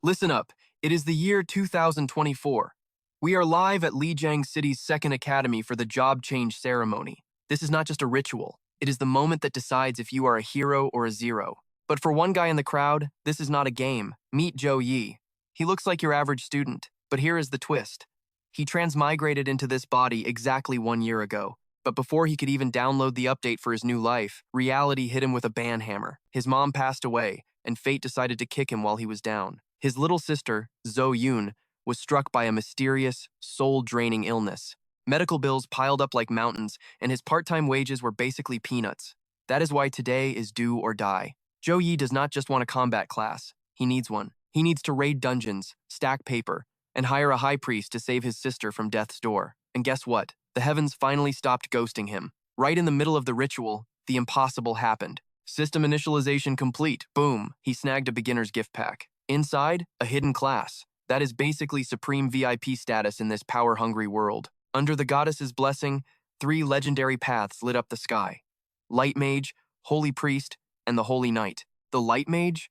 Listen up, it is the year 2024. We are live at Lijiang City's second academy for the job change ceremony. This is not just a ritual, it is the moment that decides if you are a hero or a zero. But for one guy in the crowd, this is not a game. Meet Zhou Yi. He looks like your average student, but here is the twist. He transmigrated into this body exactly 1 year ago. But before he could even download the update for his new life, reality hit him with a banhammer. His mom passed away, and fate decided to kick him while he was down. His little sister, Zhou Yun, was struck by a mysterious, soul-draining illness. Medical bills piled up like mountains, and his part-time wages were basically peanuts. That is why today is do or die. Zhou Yi does not just want a combat class. He needs one. He needs to raid dungeons, stack paper, and hire a high priest to save his sister from death's door. And guess what? The heavens finally stopped ghosting him. Right in the middle of the ritual, the impossible happened. System initialization complete. Boom. He snagged a beginner's gift pack. Inside, a hidden class. That is basically supreme VIP status in this power-hungry world. Under the goddess's blessing, 3 legendary paths lit up the sky. Light Mage, Holy Priest, and the Holy Knight. The Light Mage?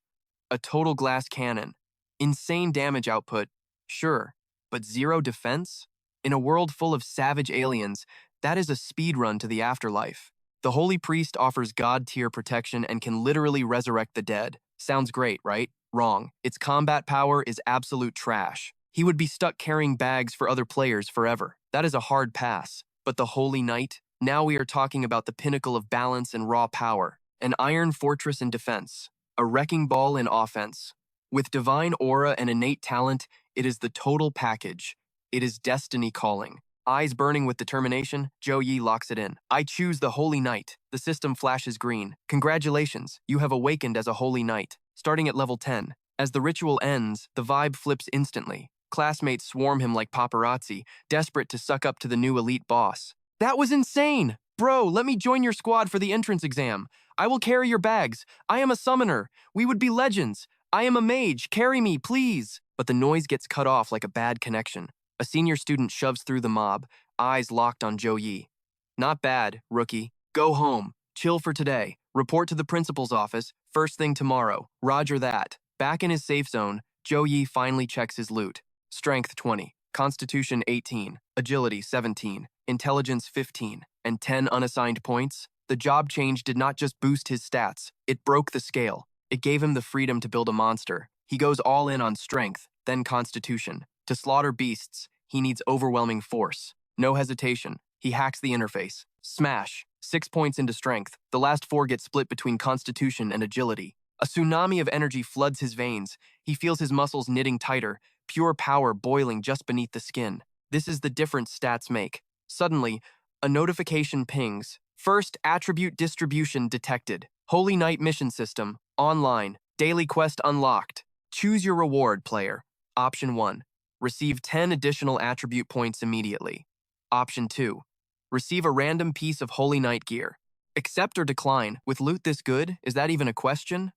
A total glass cannon. Insane damage output, sure, but 0 defense? In a world full of savage aliens, that is a speedrun to the afterlife. The Holy Priest offers God-tier protection and can literally resurrect the dead. Sounds great, right? Wrong. Its combat power is absolute trash. He would be stuck carrying bags for other players forever. That is a hard pass. But the Holy Knight? Now we are talking about the pinnacle of balance and raw power. An iron fortress in defense. A wrecking ball in offense. With divine aura and innate talent, it is the total package. It is destiny calling. Eyes burning with determination, Zhou Yi locks it in. I choose the Holy Knight. The system flashes green. Congratulations, you have awakened as a Holy Knight. Starting at level 10. As the ritual ends, the vibe flips instantly. Classmates swarm him like paparazzi, desperate to suck up to the new elite boss. That was insane! Bro, let me join your squad for the entrance exam. I will carry your bags. I am a summoner. We would be legends. I am a mage. Carry me, please. But the noise gets cut off like a bad connection. A senior student shoves through the mob, eyes locked on Zhou Yi. Not bad, rookie. Go home. Chill for today. Report to the principal's office, first thing tomorrow. Roger that. Back in his safe zone, Zhou Yi finally checks his loot. Strength 20, Constitution 18, Agility 17, Intelligence 15, and 10 unassigned points. The job change did not just boost his stats, it broke the scale. It gave him the freedom to build a monster. He goes all in on strength, then Constitution. To slaughter beasts, he needs overwhelming force. No hesitation. He hacks the interface. Smash. 6 points into strength. The last 4 get split between Constitution and Agility. A tsunami of energy floods his veins. He feels his muscles knitting tighter, pure power boiling just beneath the skin. This is the difference stats make. Suddenly, a notification pings. First attribute distribution detected. Holy Knight mission system. Online. Daily quest unlocked. Choose your reward, player. Option 1. Receive 10 additional attribute points immediately. Option 2. Receive a random piece of Holy Knight gear. Accept or decline. With loot this good, is that even a question?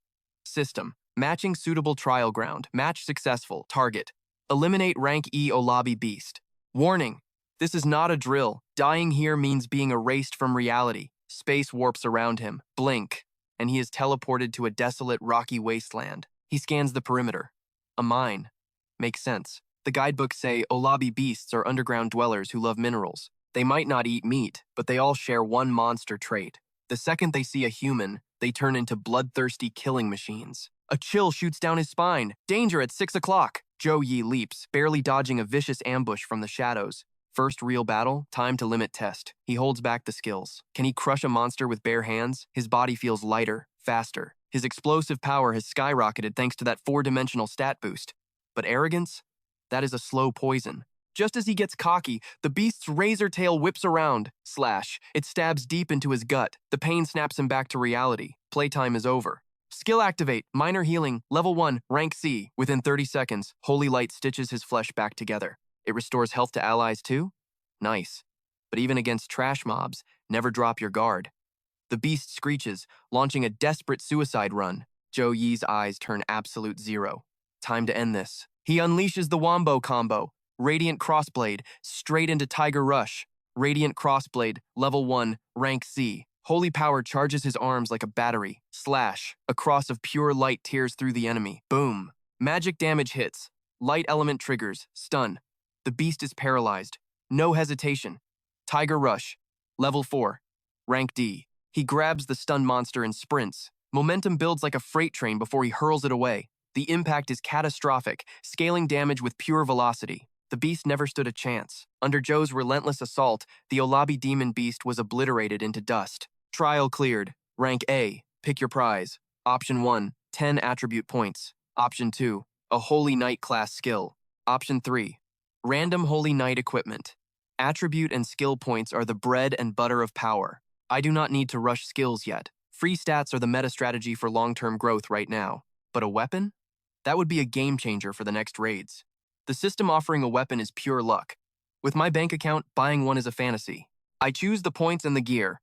System. Matching suitable trial ground. Match successful. Target. Eliminate rank E O lobby beast. Warning. This is not a drill. Dying here means being erased from reality. Space warps around him. Blink. And he is teleported to a desolate, rocky wasteland. He scans the perimeter. A mine. Makes sense. The guidebooks say Olabi beasts are underground dwellers who love minerals. They might not eat meat, but they all share one monster trait. The second they see a human, they turn into bloodthirsty killing machines. A chill shoots down his spine. Danger at 6 o'clock. Zhou Yi leaps, barely dodging a vicious ambush from the shadows. First real battle, time to limit test. He holds back the skills. Can he crush a monster with bare hands? His body feels lighter, faster. His explosive power has skyrocketed thanks to that 4-dimensional stat boost. But arrogance? That is a slow poison. Just as he gets cocky, the beast's razor tail whips around. Slash. It stabs deep into his gut. The pain snaps him back to reality. Playtime is over. Skill activate. Minor healing. Level 1. Rank C. Within 30 seconds, Holy Light stitches his flesh back together. It restores health to allies too? Nice. But even against trash mobs, never drop your guard. The beast screeches, launching a desperate suicide run. Zhou Yi's eyes turn absolute zero. Time to end this. He unleashes the Wombo combo. Radiant Crossblade, straight into Tiger Rush. Radiant Crossblade, level 1, rank C. Holy power charges his arms like a battery. Slash. A cross of pure light tears through the enemy. Boom. Magic damage hits. Light element triggers. Stun. The beast is paralyzed. No hesitation. Tiger Rush. Level 4. Rank D. He grabs the stunned monster and sprints. Momentum builds like a freight train before he hurls it away. The impact is catastrophic, scaling damage with pure velocity. The beast never stood a chance. Under Joe's relentless assault, the Olabi demon beast was obliterated into dust. Trial cleared. Rank A. Pick your prize. Option 1. 10 attribute points. Option 2. A Holy Knight class skill. Option 3. Random Holy Knight equipment. Attribute and skill points are the bread and butter of power. I do not need to rush skills yet. Free stats are the meta strategy for long-term growth right now. But a weapon? That would be a game changer for the next raids. The system offering a weapon is pure luck. With my bank account, buying one is a fantasy. I choose the points and the gear.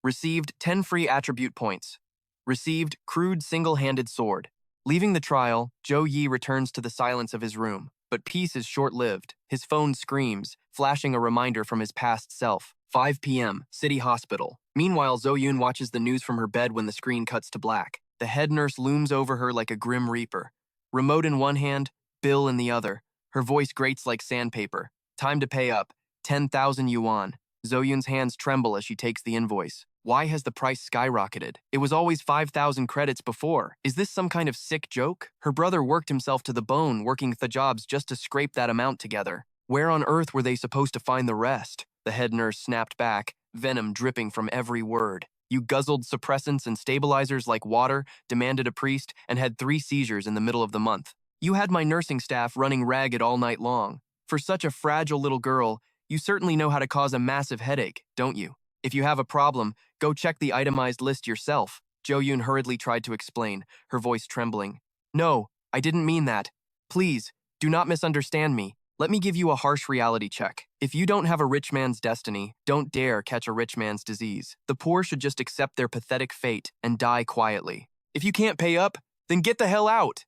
Received 10 free attribute points. Received crude single-handed sword. Leaving the trial, Zhou Yi returns to the silence of his room. But peace is short-lived. His phone screams, flashing a reminder from his past self. 5 p.m., City Hospital. Meanwhile, Zhou Yun watches the news from her bed when the screen cuts to black. The head nurse looms over her like a grim reaper. Remote in one hand, bill in the other. Her voice grates like sandpaper. Time to pay up. 10,000 yuan. Zhou Yun's hands tremble as she takes the invoice. Why has the price skyrocketed? It was always 5,000 credits before. Is this some kind of sick joke? Her brother worked himself to the bone working the jobs just to scrape that amount together. Where on earth were they supposed to find the rest? The head nurse snapped back, venom dripping from every word. You guzzled suppressants and stabilizers like water, demanded a priest, and had 3 seizures in the middle of the month. You had my nursing staff running ragged all night long. For such a fragile little girl, you certainly know how to cause a massive headache, don't you? If you have a problem, go check the itemized list yourself. Zhou Yun hurriedly tried to explain, her voice trembling. No, I didn't mean that. Please, do not misunderstand me. Let me give you a harsh reality check. If you don't have a rich man's destiny, don't dare catch a rich man's disease. The poor should just accept their pathetic fate and die quietly. If you can't pay up, then get the hell out.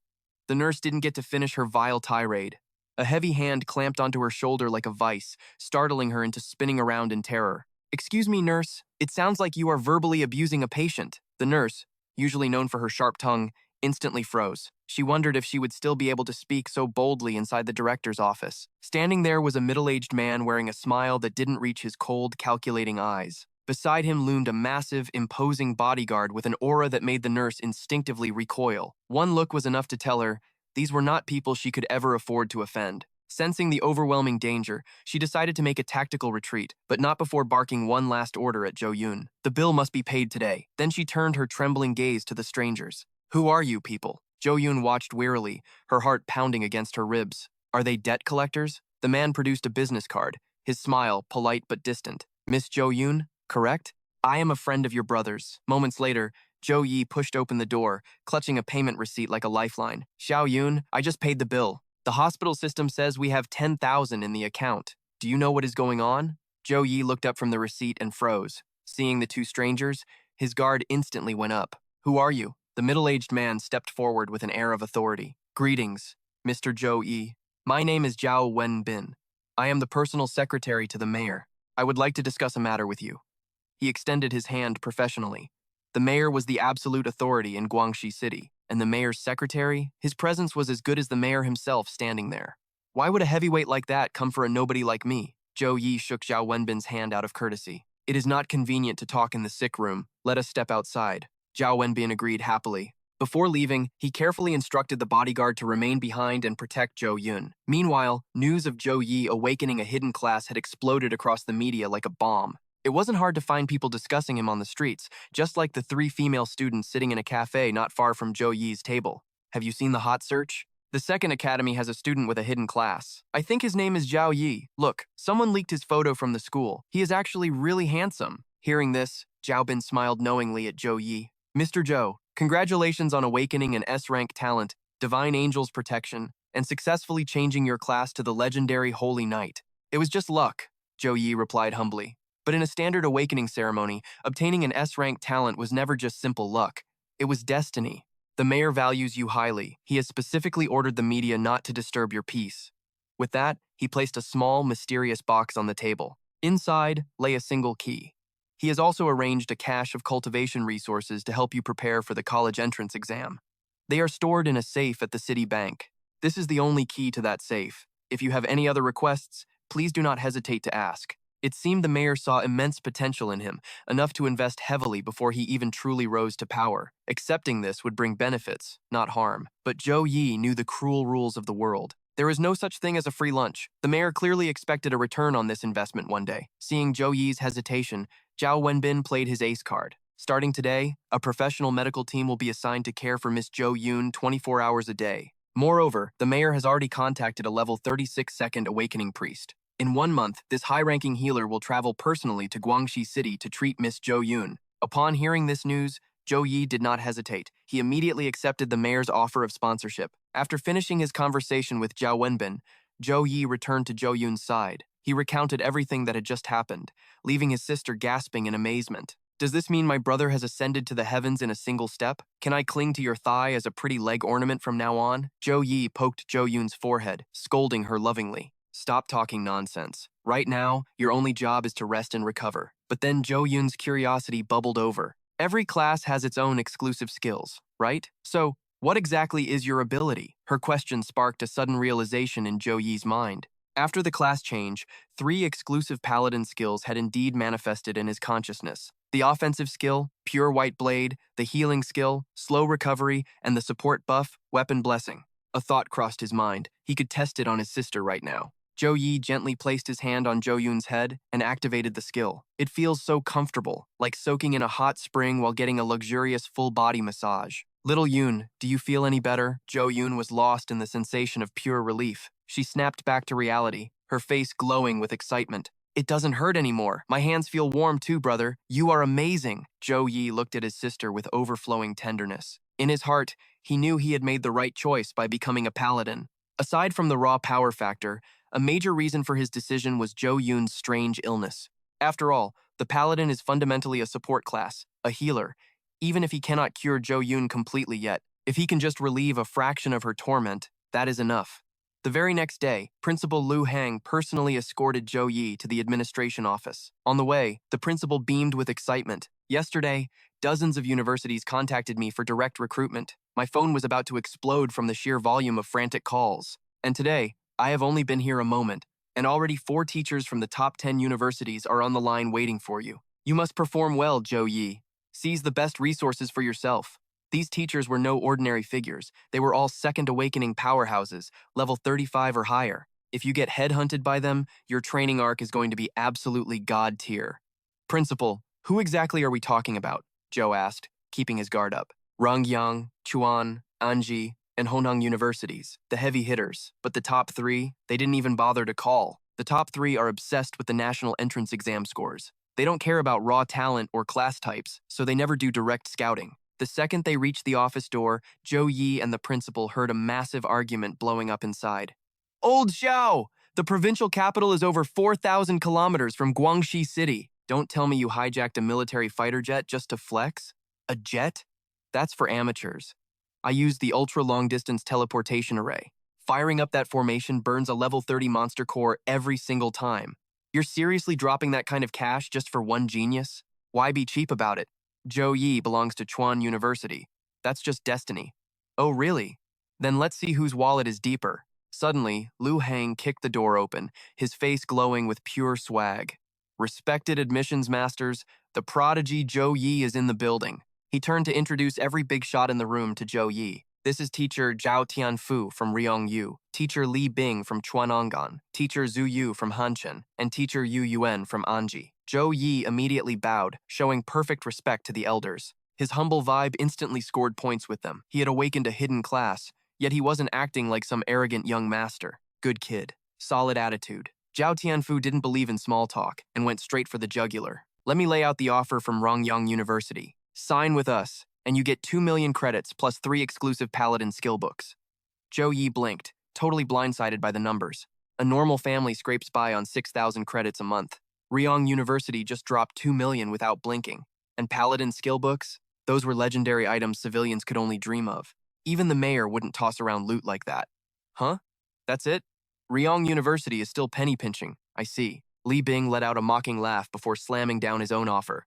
The nurse didn't get to finish her vile tirade. A heavy hand clamped onto her shoulder like a vice, startling her into spinning around in terror. Excuse me, nurse. It sounds like you are verbally abusing a patient. The nurse, usually known for her sharp tongue, instantly froze. She wondered if she would still be able to speak so boldly inside the director's office. Standing there was a middle-aged man wearing a smile that didn't reach his cold, calculating eyes. Beside him loomed a massive, imposing bodyguard with an aura that made the nurse instinctively recoil. One look was enough to tell her these were not people she could ever afford to offend. Sensing the overwhelming danger, she decided to make a tactical retreat, but not before barking one last order at Zhou Yun. The bill must be paid today. Then she turned her trembling gaze to the strangers. Who are you people? Zhou Yun watched wearily, her heart pounding against her ribs. Are they debt collectors? The man produced a business card, his smile polite but distant. Miss Zhou Yun, correct? I am a friend of your brother's. Moments later, Zhou Yi pushed open the door, clutching a payment receipt like a lifeline. Xiao Yun, I just paid the bill. The hospital system says we have 10,000 in the account. Do you know what is going on? Zhou Yi looked up from the receipt and froze. Seeing the two strangers, his guard instantly went up. Who are you? The middle-aged man stepped forward with an air of authority. Greetings, Mr. Zhou Yi. My name is Zhao Wenbin. I am the personal secretary to the mayor. I would like to discuss a matter with you. He extended his hand professionally. The mayor was the absolute authority in Guangxi City, and the mayor's secretary, his presence was as good as the mayor himself standing there. Why would a heavyweight like that come for a nobody like me? Zhou Yi shook Zhao Wenbin's hand out of courtesy. It is not convenient to talk in the sick room. Let us step outside. Zhao Wenbin agreed happily. Before leaving, he carefully instructed the bodyguard to remain behind and protect Zhou Yun. Meanwhile, news of Zhou Yi awakening a hidden class had exploded across the media like a bomb. It wasn't hard to find people discussing him on the streets, just like the 3 female students sitting in a cafe not far from Zhou Yi's table. Have you seen the hot search? The second academy has a student with a hidden class. I think his name is Zhao Yi. Look, someone leaked his photo from the school. He is actually really handsome. Hearing this, Zhao Bin smiled knowingly at Zhou Yi. Mr. Zhou, congratulations on awakening an S-rank talent, Divine Angel's protection, and successfully changing your class to the legendary Holy Knight. It was just luck, Zhou Yi replied humbly. But in a standard awakening ceremony, obtaining an S-rank talent was never just simple luck. It was destiny. The mayor values you highly. He has specifically ordered the media not to disturb your peace. With that, he placed a small, mysterious box on the table. Inside lay a single key. He has also arranged a cache of cultivation resources to help you prepare for the college entrance exam. They are stored in a safe at the city bank. This is the only key to that safe. If you have any other requests, please do not hesitate to ask. It seemed the mayor saw immense potential in him, enough to invest heavily before he even truly rose to power. Accepting this would bring benefits, not harm. But Zhou Yi knew the cruel rules of the world. There is no such thing as a free lunch. The mayor clearly expected a return on this investment one day. Seeing Zhou Yi's hesitation, Zhao Wenbin played his ace card. Starting today, a professional medical team will be assigned to care for Miss Zhou Yun 24 hours a day. Moreover, the mayor has already contacted a level 36 second awakening priest. In 1 month, this high-ranking healer will travel personally to Guangxi City to treat Miss Zhou Yun. Upon hearing this news, Zhou Yi did not hesitate. He immediately accepted the mayor's offer of sponsorship. After finishing his conversation with Zhao Wenbin, Zhou Yi returned to Zhou Yun's side. He recounted everything that had just happened, leaving his sister gasping in amazement. Does this mean my brother has ascended to the heavens in a single step? Can I cling to your thigh as a pretty leg ornament from now on? Zhou Yi poked Zhou Yun's forehead, scolding her lovingly. Stop talking nonsense. Right now, your only job is to rest and recover. But then Zhou Yun's curiosity bubbled over. Every class has its own exclusive skills, right? So, what exactly is your ability? Her question sparked a sudden realization in Zhou Yi's mind. After the class change, 3 exclusive paladin skills had indeed manifested in his consciousness. The offensive skill, Pure White Blade, the healing skill, Slow Recovery, and the support buff, Weapon Blessing. A thought crossed his mind. He could test it on his sister right now. Zhou Yi gently placed his hand on Zhou Yun's head and activated the skill. It feels so comfortable, like soaking in a hot spring while getting a luxurious full-body massage. Little Yun, do you feel any better? Zhou Yun was lost in the sensation of pure relief. She snapped back to reality, her face glowing with excitement. It doesn't hurt anymore. My hands feel warm too, brother. You are amazing. Zhou Yi looked at his sister with overflowing tenderness. In his heart, he knew he had made the right choice by becoming a paladin. Aside from the raw power factor, a major reason for his decision was Zhou Yun's strange illness. After all, the paladin is fundamentally a support class, a healer, even if he cannot cure Zhou Yun completely yet. If he can just relieve a fraction of her torment, that is enough. The very next day, Principal Lu Hang personally escorted Zhou Yi to the administration office. On the way, the principal beamed with excitement. Yesterday, dozens of universities contacted me for direct recruitment. My phone was about to explode from the sheer volume of frantic calls. And today, I have only been here a moment, and already 4 teachers from the top 10 universities are on the line waiting for you. You must perform well, Zhou Yi. Seize the best resources for yourself. These teachers were no ordinary figures. They were all second awakening powerhouses, level 35 or higher. If you get headhunted by them, your training arc is going to be absolutely god tier. Principal, who exactly are we talking about? Zhou asked, keeping his guard up. Rangyang, Chuan, Anji, and Honang universities, the heavy hitters. But the top 3, they didn't even bother to call. The top 3 are obsessed with the national entrance exam scores. They don't care about raw talent or class types, so they never do direct scouting. The second they reached the office door, Zhou Yi and the principal heard a massive argument blowing up inside. Old Xiao! The provincial capital is over 4,000 kilometers from Guangxi City. Don't tell me you hijacked a military fighter jet just to flex? A jet? That's for amateurs. I used the ultra-long-distance teleportation array. Firing up that formation burns a level 30 monster core every single time. You're seriously dropping that kind of cash just for one genius? Why be cheap about it? Zhou Yi belongs to Chuan University. That's just destiny. Oh, really? Then let's see whose wallet is deeper. Suddenly, Lu Hang kicked the door open, his face glowing with pure swag. Respected admissions masters, the prodigy Zhou Yi is in the building. He turned to introduce every big shot in the room to Zhou Yi. This is teacher Zhao Tianfu from Ryongyu, teacher Li Bing from Chuanongan, teacher Zhu Yu from Hanchen, and teacher Yu Yuan from Anji. Zhou Yi immediately bowed, showing perfect respect to the elders. His humble vibe instantly scored points with them. He had awakened a hidden class, yet he wasn't acting like some arrogant young master. Good kid. Solid attitude. Zhao Tianfu didn't believe in small talk and went straight for the jugular. Let me lay out the offer from Rongyang University. Sign with us, and you get 2 million credits plus 3 exclusive paladin skill books. Zhou Yi blinked, totally blindsided by the numbers. A normal family scrapes by on 6,000 credits a month. Ryong University just dropped 2 million without blinking. And paladin skill books? Those were legendary items civilians could only dream of. Even the mayor wouldn't toss around loot like that. Huh? That's it? Ryong University is still penny pinching, I see. Li Bing let out a mocking laugh before slamming down his own offer.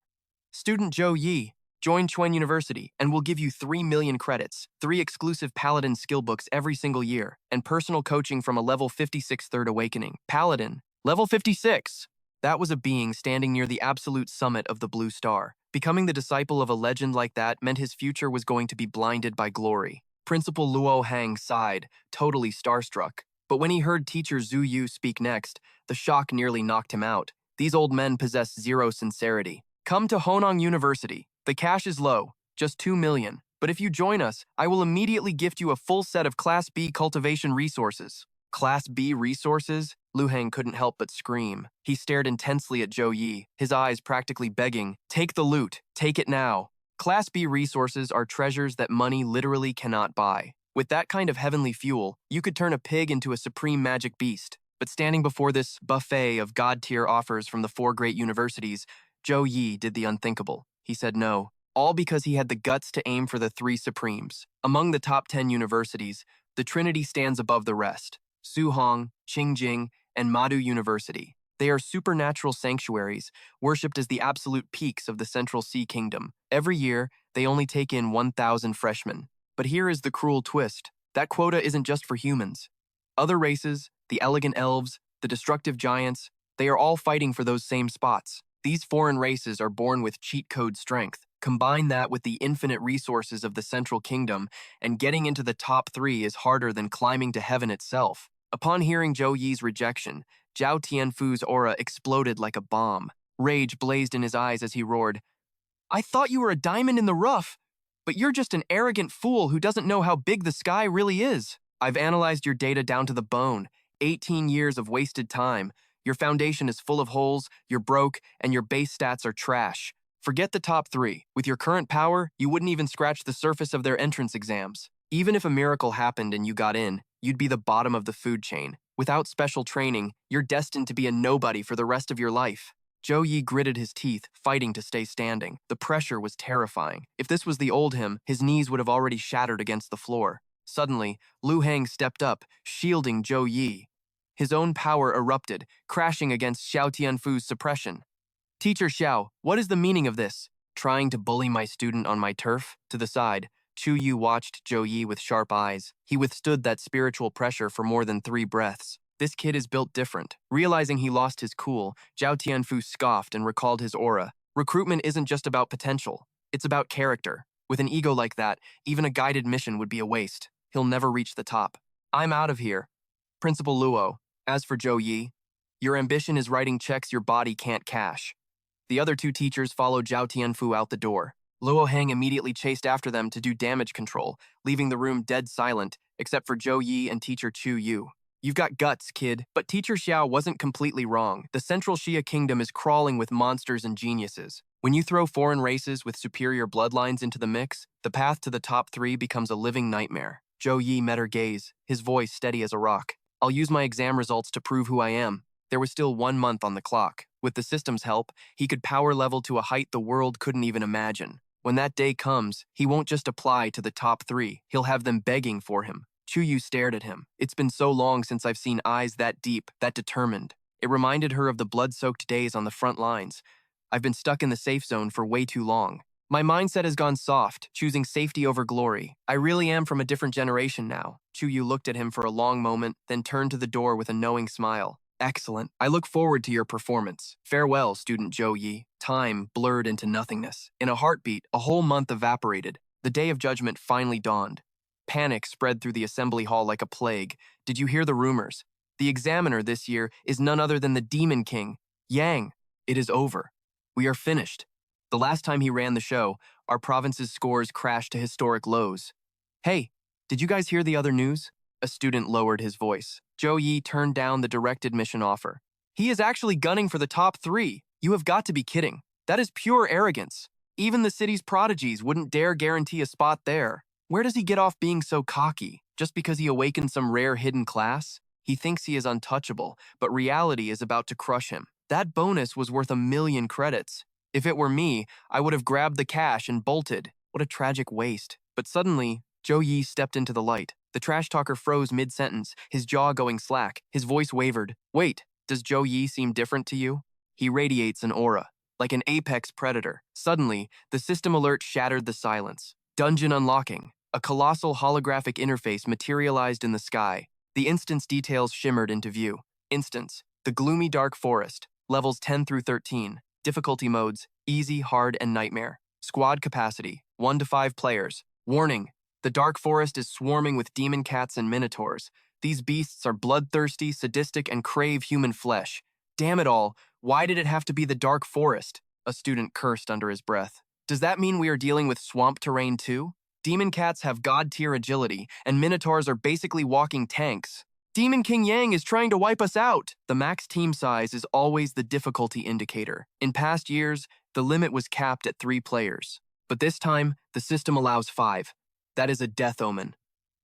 Student Zhou Yi, Join Chuan University, and we'll give you 3 million credits, 3 exclusive paladin skill books every single year, and personal coaching from a level 56 Third Awakening. Paladin, level 56! That was a being standing near the absolute summit of the Blue Star. Becoming the disciple of a legend like that meant his future was going to be blinded by glory. Principal Luo Hang sighed, totally starstruck. But when he heard teacher Zhu Yu speak next, the shock nearly knocked him out. These old men possess zero sincerity. Come to Honong University. The cash is low, just 2 million. But if you join us, I will immediately gift you a full set of Class B cultivation resources. Class B resources? Lu Heng couldn't help but scream. He stared intensely at Zhou Yi, his eyes practically begging, "Take the loot, take it now." Class B resources are treasures that money literally cannot buy. With that kind of heavenly fuel, you could turn a pig into a supreme magic beast. But standing before this buffet of god-tier offers from the 4 great universities, Zhou Yi did the unthinkable. He said no, all because he had the guts to aim for the 3 supremes. Among the top 10 universities, the Trinity stands above the rest. Suhong, Qingjing, and Madu University. They are supernatural sanctuaries, worshipped as the absolute peaks of the Central Sea Kingdom. Every year, they only take in 1,000 freshmen. But here is the cruel twist. That quota isn't just for humans. Other races, the elegant elves, the destructive giants, they are all fighting for those same spots. These foreign races are born with cheat code strength. Combine that with the infinite resources of the Central Kingdom, and getting into the top 3 is harder than climbing to heaven itself. Upon hearing Zhou Yi's rejection, Zhao Tianfu's aura exploded like a bomb. Rage blazed in his eyes as he roared, "I thought you were a diamond in the rough, but you're just an arrogant fool who doesn't know how big the sky really is. I've analyzed your data down to the bone. 18 years of wasted time. Your foundation is full of holes, you're broke, and your base stats are trash. Forget the top 3. With your current power, you wouldn't even scratch the surface of their entrance exams. Even if a miracle happened and you got in, you'd be the bottom of the food chain. Without special training, you're destined to be a nobody for the rest of your life." Zhou Yi gritted his teeth, fighting to stay standing. The pressure was terrifying. If this was the old him, his knees would have already shattered against the floor. Suddenly, Lu Heng stepped up, shielding Zhou Yi. His own power erupted, crashing against Xiao Tianfu's suppression. "Teacher Xiao, what is the meaning of this? Trying to bully my student on my turf?" To the side, Chu Yu watched Zhou Yi with sharp eyes. He withstood that spiritual pressure for more than 3 breaths. This kid is built different. Realizing he lost his cool, Zhao Tianfu scoffed and recalled his aura. Recruitment isn't just about potential. It's about character. With an ego like that, even a guided mission would be a waste. He'll never reach the top. "I'm out of here." Principal Luo, as for Zhou Yi, your ambition is writing checks your body can't cash. The other 2 teachers followed Zhao Tianfu out the door. Luo Heng immediately chased after them to do damage control, leaving the room dead silent, except for Zhou Yi and teacher Chu Yu. "You've got guts, kid." But teacher Xiao wasn't completely wrong. The Central Xia Kingdom is crawling with monsters and geniuses. When you throw foreign races with superior bloodlines into the mix, the path to the top 3 becomes a living nightmare. Zhou Yi met her gaze, his voice steady as a rock. "I'll use my exam results to prove who I am." There was still 1 month on the clock. With the system's help, he could power level to a height the world couldn't even imagine. When that day comes, he won't just apply to the top 3, he'll have them begging for him. Chu Yu stared at him. It's been so long since I've seen eyes that deep, that determined. It reminded her of the blood-soaked days on the front lines. I've been stuck in the safe zone for way too long. My mindset has gone soft, choosing safety over glory. I really am from a different generation now. Chu Yu looked at him for a long moment, then turned to the door with a knowing smile. Excellent. I look forward to your performance. Farewell, student Zhou Yi. Time blurred into nothingness. In a heartbeat, a whole month evaporated. The day of judgment finally dawned. Panic spread through the assembly hall like a plague. Did you hear the rumors? The examiner this year is none other than the Demon King, Yang. It is over. We are finished. The last time he ran the show, our province's scores crashed to historic lows. Hey, did you guys hear the other news? A student lowered his voice. Zhou Yi turned down the direct admission offer. He is actually gunning for the top 3. You have got to be kidding. That is pure arrogance. Even the city's prodigies wouldn't dare guarantee a spot there. Where does he get off being so cocky? Just because he awakened some rare hidden class? He thinks he is untouchable, but reality is about to crush him. That bonus was worth 1,000,000 credits. If it were me, I would have grabbed the cash and bolted. What a tragic waste. But suddenly, Zhou Yi stepped into the light. The trash talker froze mid-sentence, his jaw going slack. His voice wavered. Wait, does Zhou Yi seem different to you? He radiates an aura. like an apex predator. Suddenly, the system alert shattered the silence. Dungeon unlocking. A colossal holographic interface materialized in the sky. The instance details shimmered into view. Instance: the gloomy dark forest, levels 10 through 13. Difficulty modes: easy, hard, and nightmare. Squad capacity: 1 to 5 players. Warning: the dark forest is swarming with demon cats and minotaurs. These beasts are bloodthirsty, sadistic, and crave human flesh. Damn it all, why did it have to be the dark forest? A student cursed under his breath. Does that mean we are dealing with swamp terrain too? Demon cats have god-tier agility, and minotaurs are basically walking tanks. Demon King Yang is trying to wipe us out. The max team size is always the difficulty indicator. In past years, the limit was capped at 3 players. But this time, the system allows 5. That is a death omen.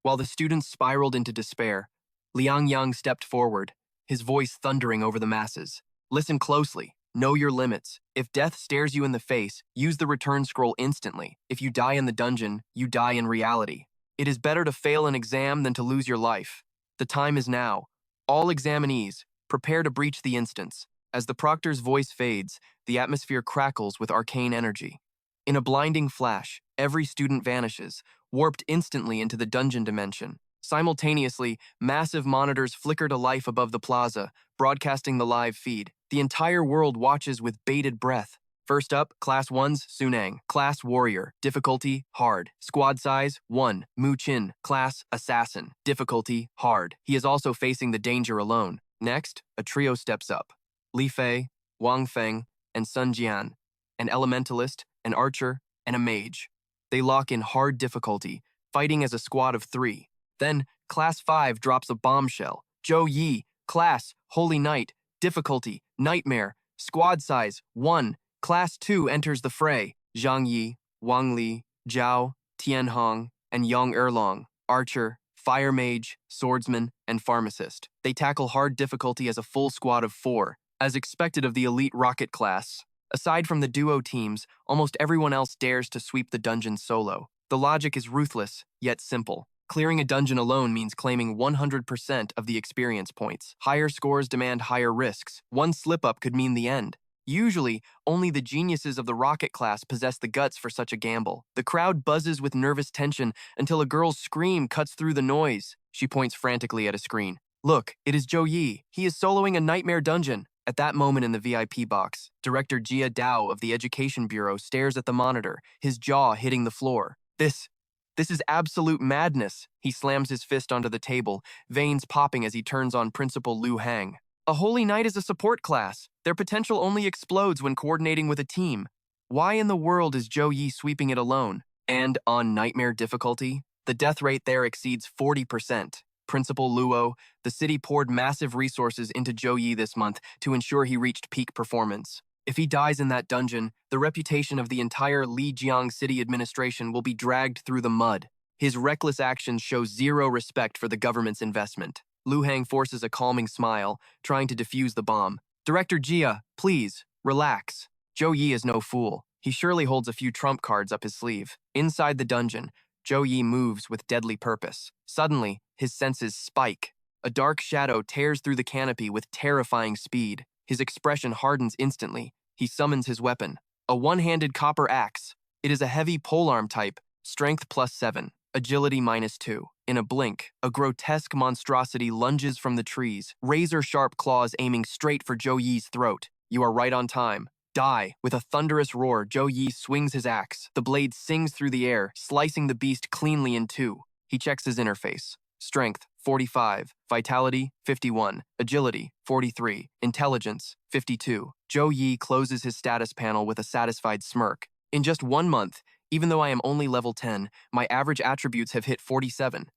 While the students spiraled into despair, Liang Yang stepped forward, his voice thundering over the masses. Listen closely. Know your limits. If death stares you in the face, use the return scroll instantly. If you die in the dungeon, you die in reality. It is better to fail an exam than to lose your life. The time is now. All examinees, prepare to breach the instance. As the proctor's voice fades, the atmosphere crackles with arcane energy. In a blinding flash, every student vanishes, warped instantly into the dungeon dimension. Simultaneously, massive monitors flicker to life above the plaza, broadcasting the live feed. The entire world watches with bated breath. First up, Class 1's Sunang. Class Warrior. Difficulty, hard. Squad size, 1. Mu Chin. Class Assassin. Difficulty, hard. He is also facing the danger alone. Next, a trio steps up. Li Fei, Wang Feng, and Sun Jian. An elementalist, an archer, and a mage. They lock in hard difficulty, fighting as a squad of 3. Then, Class 5 drops a bombshell. Zhou Yi. Class Holy Knight. Difficulty, nightmare. Squad size, 1. Class 2 enters the fray. Zhang Yi, Wang Li, Zhao, Tian Hong, and Yang Erlong. Archer, fire mage, swordsman, and pharmacist. They tackle hard difficulty as a full squad of 4, as expected of the elite rocket class. Aside from the duo teams, almost everyone else dares to sweep the dungeon solo. The logic is ruthless, yet simple. Clearing a dungeon alone means claiming 100% of the experience points. Higher scores demand higher risks. One slip-up could mean the end. Usually, only the geniuses of the rocket class possess the guts for such a gamble. The crowd buzzes with nervous tension until a girl's scream cuts through the noise. She points frantically at a screen. Look, it is Zhou Yi. He is soloing a nightmare dungeon. At that moment in the VIP box, Director Jia Dao of the Education Bureau stares at the monitor, his jaw hitting the floor. This is absolute madness. He slams his fist onto the table, veins popping as he turns on Principal Liu Hang. A Holy Knight is a support class. Their potential only explodes when coordinating with a team. Why in the world is Zhou Yi sweeping it alone? And on nightmare difficulty, the death rate there exceeds 40%. Principal Luo, the city poured massive resources into Zhou Yi this month to ensure he reached peak performance. If he dies in that dungeon, the reputation of the entire Lijiang city administration will be dragged through the mud. His reckless actions show zero respect for the government's investment. Liu Hang forces a calming smile, trying to defuse the bomb. Director Jia, please, relax. Zhou Yi is no fool. He surely holds a few trump cards up his sleeve. Inside the dungeon, Zhou Yi moves with deadly purpose. Suddenly, his senses spike. A dark shadow tears through the canopy with terrifying speed. His expression hardens instantly. He summons his weapon. A one-handed copper axe. It is a heavy polearm type, strength +7, agility -2. In a blink, a grotesque monstrosity lunges from the trees, razor-sharp claws aiming straight for Zhou Yi's throat. You are right on time. Die! With a thunderous roar, Zhou Yi swings his axe. The blade sings through the air, slicing the beast cleanly in 2. He checks his interface. Strength, 45. Vitality, 51. Agility, 43. Intelligence, 52. Zhou Yi closes his status panel with a satisfied smirk. In just 1 month, even though I am only level 10, my average attributes have hit 47.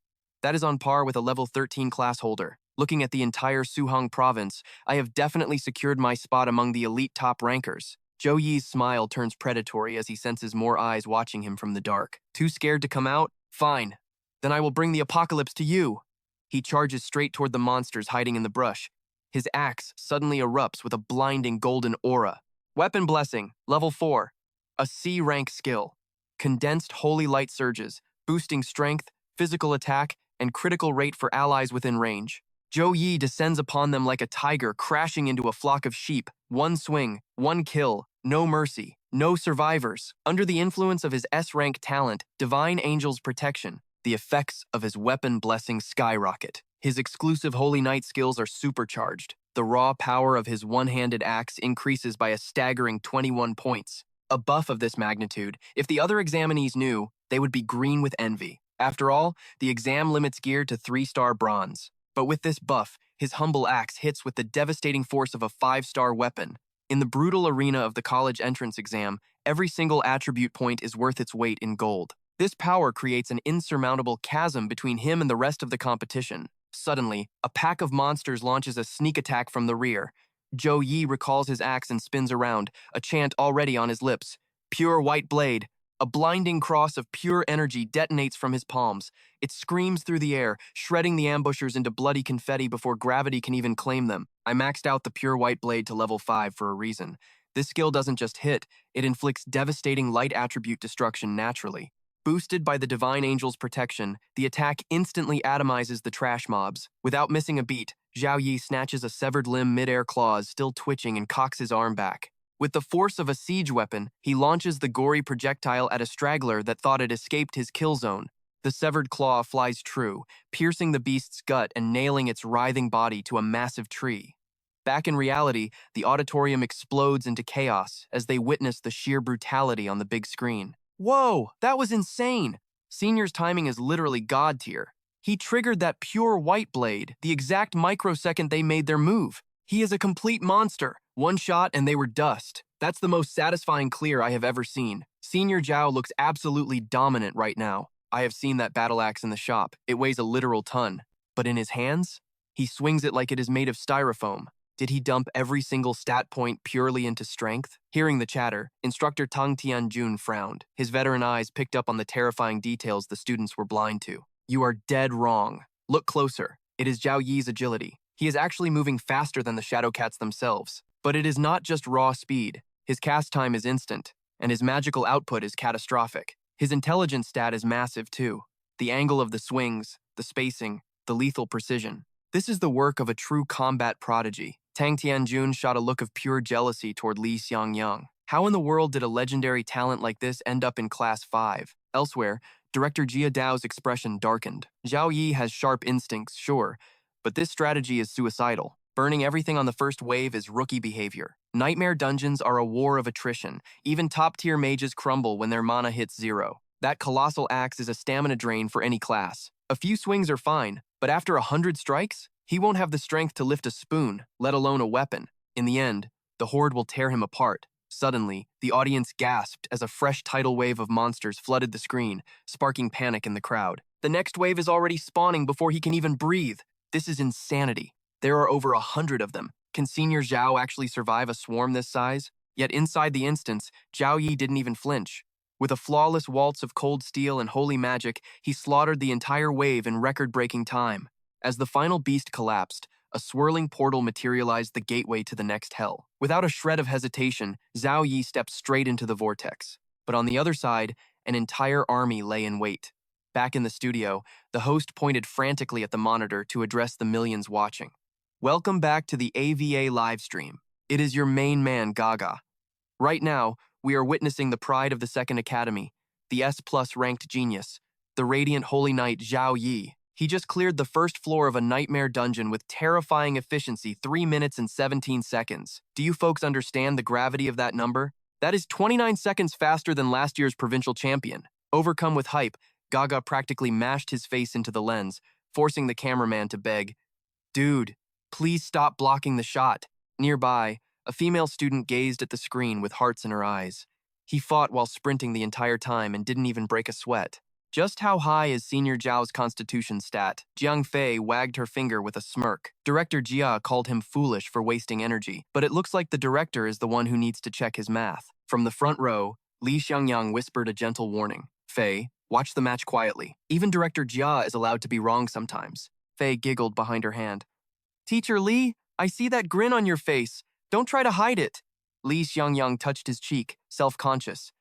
That is on par with a level 13 class holder. Looking at the entire Suhong province, I have definitely secured my spot among the elite top rankers. Zhou Yi's smile turns predatory as he senses more eyes watching him from the dark. Too scared to come out? Fine. Then I will bring the apocalypse to you. He charges straight toward the monsters hiding in the brush. His axe suddenly erupts with a blinding golden aura. Weapon Blessing, level 4. A C-rank skill. Condensed holy light surges, boosting strength, physical attack, and critical rate for allies within range. Zhou Yi descends upon them like a tiger crashing into a flock of sheep. One swing, one kill, no mercy, no survivors. Under the influence of his S-rank talent, Divine Angel's protection, the effects of his weapon blessing skyrocket. His exclusive Holy Knight skills are supercharged. The raw power of his one-handed axe increases by a staggering 21 points. A buff of this magnitude, if the other examinees knew, they would be green with envy. After all, the exam limits gear to 3-star bronze. But with this buff, his humble axe hits with the devastating force of a 5-star weapon. In the brutal arena of the college entrance exam, every single attribute point is worth its weight in gold. This power creates an insurmountable chasm between him and the rest of the competition. Suddenly, a pack of monsters launches a sneak attack from the rear. Zhou Yi recalls his axe and spins around, a chant already on his lips. Pure white blade. A blinding cross of pure energy detonates from his palms. It screams through the air, shredding the ambushers into bloody confetti before gravity can even claim them. I maxed out the pure white blade to level 5 for a reason. This skill doesn't just hit, it inflicts devastating light attribute destruction naturally. Boosted by the Divine Angel's protection, the attack instantly atomizes the trash mobs. Without missing a beat, Zhou Yi snatches a severed limb mid-air claws still twitching and cocks his arm back. With the force of a siege weapon, he launches the gory projectile at a straggler that thought it escaped his kill zone. The severed claw flies true, piercing the beast's gut and nailing its writhing body to a massive tree. Back in reality, the auditorium explodes into chaos as they witness the sheer brutality on the big screen. Whoa, that was insane! Senior's timing is literally god tier. He triggered that pure white blade the exact microsecond they made their move. He is a complete monster. One shot and they were dust. That's the most satisfying clear I have ever seen. Senior Zhao looks absolutely dominant right now. I have seen that battle axe in the shop. It weighs a literal ton. But in his hands? He swings it like it is made of styrofoam. Did he dump every single stat point purely into strength? Hearing the chatter, Instructor Tang Tianjun frowned. His veteran eyes picked up on the terrifying details the students were blind to. You are dead wrong. Look closer. It is Zhao Yi's agility. He is actually moving faster than the Shadowcats themselves. But it is not just raw speed. His cast time is instant, and his magical output is catastrophic. His intelligence stat is massive too. The angle of the swings, the spacing, the lethal precision. This is the work of a true combat prodigy. Tang Tianjun shot a look of pure jealousy toward Li Xiangyang. How in the world did a legendary talent like this end up in Class 5? Elsewhere, Director Jia Dao's expression darkened. Zhao Yi has sharp instincts, sure, but this strategy is suicidal. Burning everything on the first wave is rookie behavior. Nightmare dungeons are a war of attrition. Even top-tier mages crumble when their mana hits 0. That colossal axe is a stamina drain for any class. A few swings are fine, but after 100 strikes, he won't have the strength to lift a spoon, let alone a weapon. In the end, the horde will tear him apart. Suddenly, the audience gasped as a fresh tidal wave of monsters flooded the screen, sparking panic in the crowd. The next wave is already spawning before he can even breathe. This is insanity. There are over 100 of them. Can Senior Zhao actually survive a swarm this size? Yet inside the instance, Zhao Yi didn't even flinch. With a flawless waltz of cold steel and holy magic, he slaughtered the entire wave in record-breaking time. As the final beast collapsed, a swirling portal materialized the gateway to the next hell. Without a shred of hesitation, Zhao Yi stepped straight into the vortex. But on the other side, an entire army lay in wait. Back in the studio, the host pointed frantically at the monitor to address the millions watching. Welcome back to the AVA livestream. It is your main man, Gaga. Right now, we are witnessing the pride of the Second Academy, the S+ ranked genius, the radiant Holy Knight Zhao Yi. He just cleared the first floor of a nightmare dungeon with terrifying efficiency, 3 minutes and 17 seconds. Do you folks understand the gravity of that number? That is 29 seconds faster than last year's provincial champion. Overcome with hype, Gaga practically mashed his face into the lens, forcing the cameraman to beg, "Dude, please stop blocking the shot." Nearby, a female student gazed at the screen with hearts in her eyes. He fought while sprinting the entire time and didn't even break a sweat. Just how high is Senior Zhao's constitution stat? Jiang Fei wagged her finger with a smirk. Director Jia called him foolish for wasting energy, but it looks like the director is the one who needs to check his math. From the front row, Li Xiangyang whispered a gentle warning. Fei, watch the match quietly. Even Director Jia is allowed to be wrong sometimes. Fei giggled behind her hand. Teacher Li, I see that grin on your face. Don't try to hide it. Li Xiangyang touched his cheek, self-conscious.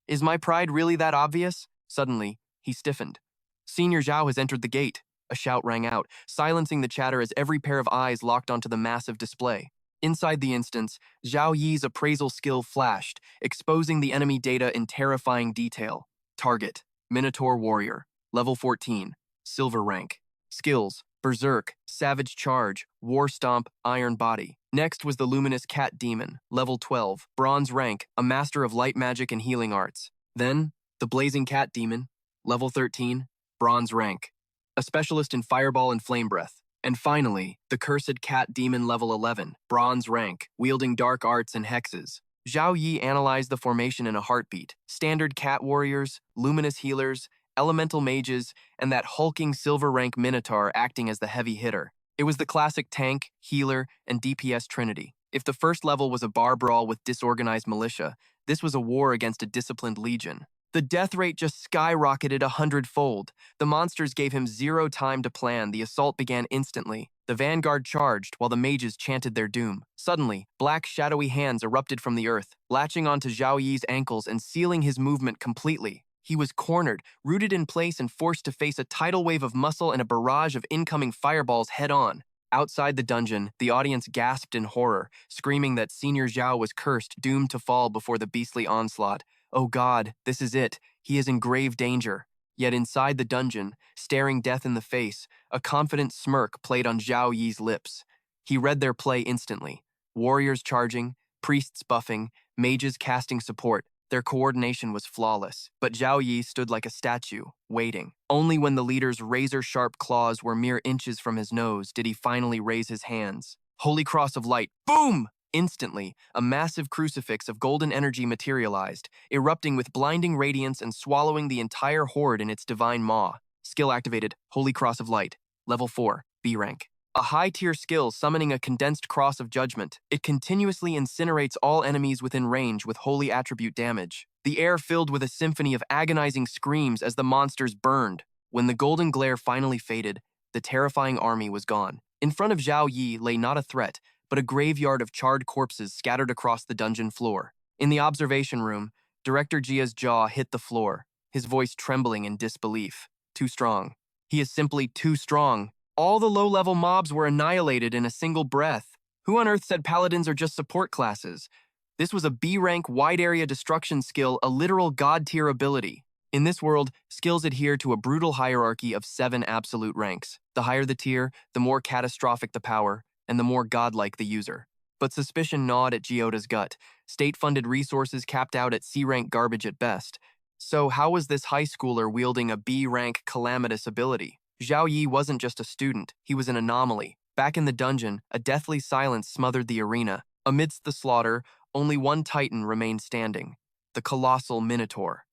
Is my pride really that obvious? Suddenly, he stiffened. Senior Zhao has entered the gate. A shout rang out, silencing the chatter as every pair of eyes locked onto the massive display. Inside the instance, Zhao Yi's appraisal skill flashed, exposing the enemy data in terrifying detail. Target: Minotaur Warrior, level 14, silver rank. Skills: Berserk, Savage Charge, War Stomp, Iron Body. Next was the Luminous Cat Demon, level 12, bronze rank, a master of light magic and healing arts. Then, the Blazing Cat Demon, level 13, bronze rank, a specialist in Fireball and Flame Breath. And finally, the Cursed Cat Demon, level 11, bronze rank, wielding dark arts and hexes. Zhao Yi analyzed the formation in a heartbeat. Standard cat warriors, luminous healers, elemental mages, and that hulking silver rank minotaur acting as the heavy hitter. It was the classic tank, healer, and DPS trinity. If the first level was a bar brawl with disorganized militia, this was a war against a disciplined legion. The death rate just skyrocketed 100-fold. The monsters gave him zero time to plan. The assault began instantly. The vanguard charged while the mages chanted their doom. Suddenly, black shadowy hands erupted from the earth, latching onto Zhao Yi's ankles and sealing his movement completely. He was cornered, rooted in place and forced to face a tidal wave of muscle and a barrage of incoming fireballs head-on. Outside the dungeon, the audience gasped in horror, screaming that Senior Zhao was cursed, doomed to fall before the beastly onslaught. Oh God, this is it. He is in grave danger. Yet inside the dungeon, staring death in the face, a confident smirk played on Zhao Yi's lips. He read their play instantly. Warriors charging, priests buffing, mages casting support. Their coordination was flawless, but Zhao Yi stood like a statue, waiting. Only when the leader's razor-sharp claws were mere inches from his nose did he finally raise his hands. Holy Cross of Light, boom! Instantly, a massive crucifix of golden energy materialized, erupting with blinding radiance and swallowing the entire horde in its divine maw. Skill activated, Holy Cross of Light, level 4, B rank. A high-tier skill summoning a condensed cross of judgment. It continuously incinerates all enemies within range with holy attribute damage. The air filled with a symphony of agonizing screams as the monsters burned. When the golden glare finally faded, the terrifying army was gone. In front of Zhao Yi lay not a threat, but a graveyard of charred corpses scattered across the dungeon floor. In the observation room, Director Jia's jaw hit the floor, his voice trembling in disbelief. Too strong. He is simply too strong. All the low-level mobs were annihilated in a single breath. Who on earth said paladins are just support classes? This was a B-rank wide-area destruction skill, a literal god-tier ability. In this world, skills adhere to a brutal hierarchy of 7 absolute ranks. The higher the tier, the more catastrophic the power, and the more godlike the user. But suspicion gnawed at Giota's gut. State-funded resources capped out at C-rank garbage at best. So how was this high schooler wielding a B-rank calamitous ability? Zhao Yi wasn't just a student, he was an anomaly. Back in the dungeon, a deathly silence smothered the arena. Amidst the slaughter, only one titan remained standing, the colossal Minotaur.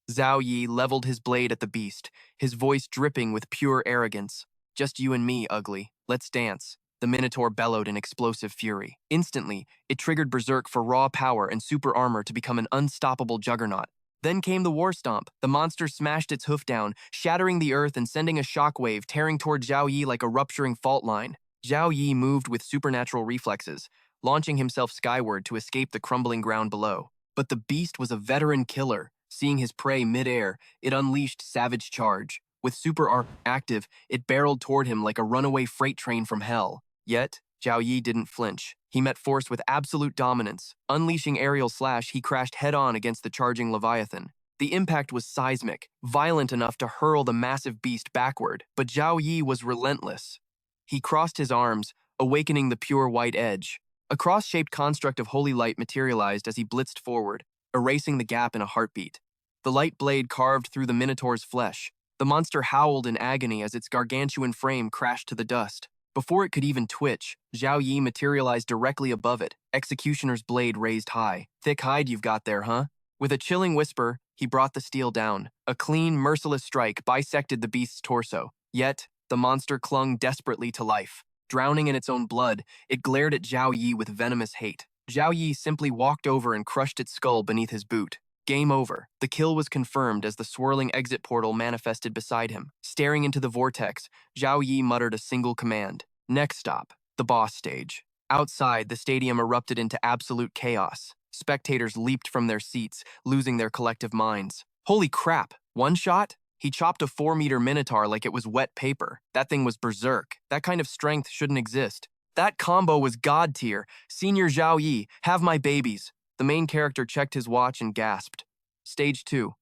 Zhao Yi leveled his blade at the beast, his voice dripping with pure arrogance. Just you and me, ugly. Let's dance. The Minotaur bellowed in explosive fury. Instantly, it triggered Berserk for raw power and super armor to become an unstoppable juggernaut. Then came the War Stomp. The monster smashed its hoof down, shattering the earth and sending a shockwave tearing toward Zhao Yi like a rupturing fault line. Zhao Yi moved with supernatural reflexes, launching himself skyward to escape the crumbling ground below. But the beast was a veteran killer. Seeing his prey mid-air, it unleashed Savage Charge. With super armor active, it barreled toward him like a runaway freight train from hell. Yet, Zhao Yi didn't flinch. He met force with absolute dominance. Unleashing aerial slash, he crashed head-on against the charging Leviathan. The impact was seismic, violent enough to hurl the massive beast backward, but Zhao Yi was relentless. He crossed his arms, awakening the pure white edge. A cross-shaped construct of holy light materialized as he blitzed forward, erasing the gap in a heartbeat. The light blade carved through the Minotaur's flesh. The monster howled in agony as its gargantuan frame crashed to the dust. Before it could even twitch, Zhao Yi materialized directly above it, Executioner's blade raised high. Thick hide you've got there, huh? With a chilling whisper, he brought the steel down. A clean, merciless strike bisected the beast's torso. Yet, the monster clung desperately to life. Drowning in its own blood, it glared at Zhao Yi with venomous hate. Zhao Yi simply walked over and crushed its skull beneath his boot. Game over. The kill was confirmed as the swirling exit portal manifested beside him. Staring into the vortex, Zhao Yi muttered a single command. Next stop, the boss stage. Outside, the stadium erupted into absolute chaos. Spectators leaped from their seats, losing their collective minds. Holy crap! One shot? He chopped a 4-meter minotaur like it was wet paper. That thing was berserk. That kind of strength shouldn't exist. That combo was god tier. Senior Zhao Yi, have my babies. The main character checked his watch and gasped. Stage 2.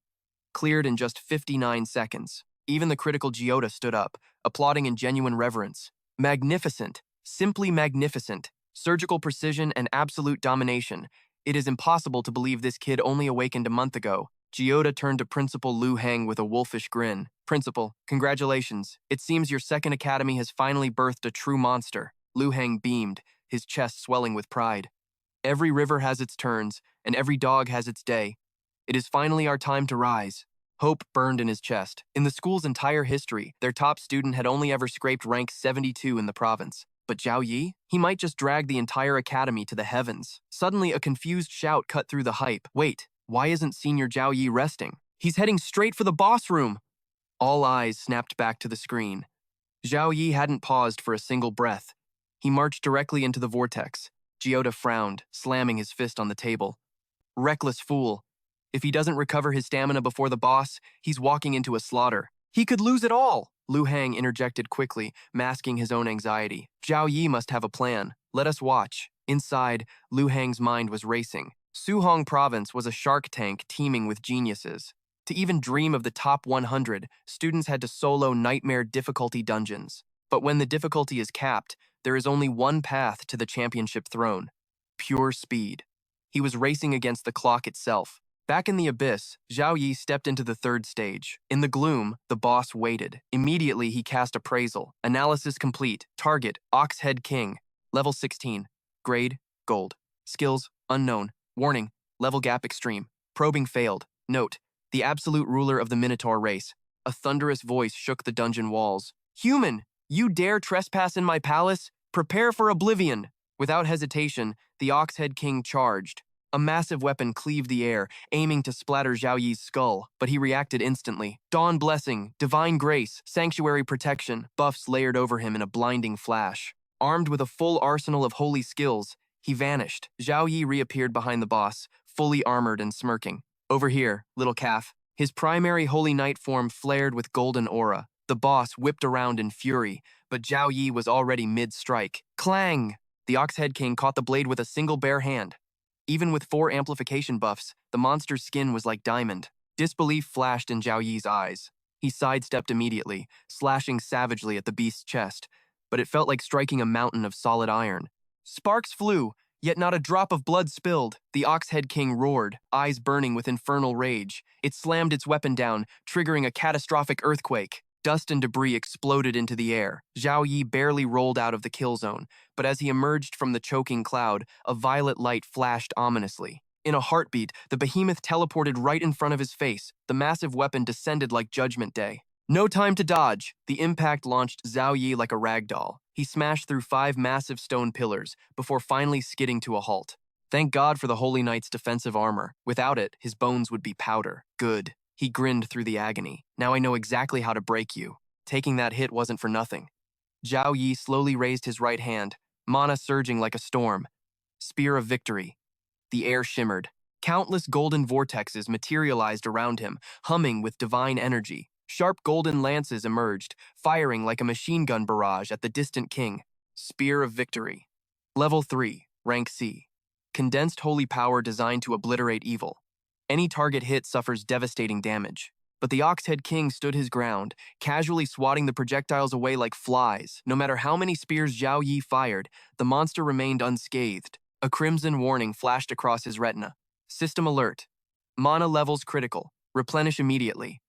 Cleared in just 59 seconds. Even the critical Gyota stood up, applauding in genuine reverence. Magnificent. Simply magnificent. Surgical precision and absolute domination. It is impossible to believe this kid only awakened a month ago. Gyota turned to Principal Liu Hang with a wolfish grin. Principal, congratulations. It seems your second academy has finally birthed a true monster. Liu Hang beamed, his chest swelling with pride. Every river has its turns, and every dog has its day. It is finally our time to rise. Hope burned in his chest. In the school's entire history, their top student had only ever scraped rank 72 in the province. But Zhao Yi? He might just drag the entire academy to the heavens. Suddenly, a confused shout cut through the hype. Wait, why isn't Senior Zhao Yi resting? He's heading straight for the boss room. All eyes snapped back to the screen. Zhao Yi hadn't paused for a single breath. He marched directly into the vortex. Gyota frowned, slamming his fist on the table. Reckless fool. If he doesn't recover his stamina before the boss, he's walking into a slaughter. He could lose it all! Liu Hang interjected quickly, masking his own anxiety. Zhao Yi must have a plan. Let us watch. Inside, Liu Hang's mind was racing. Suhong Province was a shark tank teeming with geniuses. To even dream of the top 100, students had to solo nightmare difficulty dungeons. But when the difficulty is capped, there is only one path to the championship throne. Pure speed. He was racing against the clock itself. Back in the abyss, Zhao Yi stepped into the third stage. In the gloom, the boss waited. Immediately, he cast appraisal. Analysis complete. Target, Oxhead King. Level 16. Grade, Gold. Skills, Unknown. Warning, level gap extreme. Probing failed. Note, the absolute ruler of the Minotaur race. A thunderous voice shook the dungeon walls. Human, you dare trespass in my palace? Prepare for oblivion. Without hesitation, the Oxhead King charged. A massive weapon cleaved the air, aiming to splatter Zhao Yi's skull, but he reacted instantly. Dawn Blessing, Divine Grace, Sanctuary Protection, buffs layered over him in a blinding flash. Armed with a full arsenal of holy skills, he vanished. Zhao Yi reappeared behind the boss, fully armored and smirking. Over here, little calf. His primary holy knight form flared with golden aura. The boss whipped around in fury, but Zhao Yi was already mid-strike. Clang! The Oxhead King caught the blade with a single bare hand. Even with 4 amplification buffs, the monster's skin was like diamond. Disbelief flashed in Zhao Yi's eyes. He sidestepped immediately, slashing savagely at the beast's chest, but it felt like striking a mountain of solid iron. Sparks flew, yet not a drop of blood spilled. The Oxhead King roared, eyes burning with infernal rage. It slammed its weapon down, triggering a catastrophic earthquake. Dust and debris exploded into the air. Zhao Yi barely rolled out of the kill zone, but as he emerged from the choking cloud, a violet light flashed ominously. In a heartbeat, the behemoth teleported right in front of his face. The massive weapon descended like Judgment Day. No time to dodge. The impact launched Zhao Yi like a ragdoll. He smashed through 5 massive stone pillars before finally skidding to a halt. Thank God for the Holy Knight's defensive armor. Without it, his bones would be powder. Good. He grinned through the agony. Now I know exactly how to break you. Taking that hit wasn't for nothing. Zhao Yi slowly raised his right hand, mana surging like a storm. Spear of Victory. The air shimmered. Countless golden vortexes materialized around him, humming with divine energy. Sharp golden lances emerged, firing like a machine gun barrage at the distant king. Spear of Victory. Level 3, Rank C. Condensed holy power designed to obliterate evil. Any target hit suffers devastating damage. But the Oxhead King stood his ground, casually swatting the projectiles away like flies. No matter how many spears Zhao Yi fired, the monster remained unscathed. A crimson warning flashed across his retina. System alert. Mana levels critical. Replenish immediately.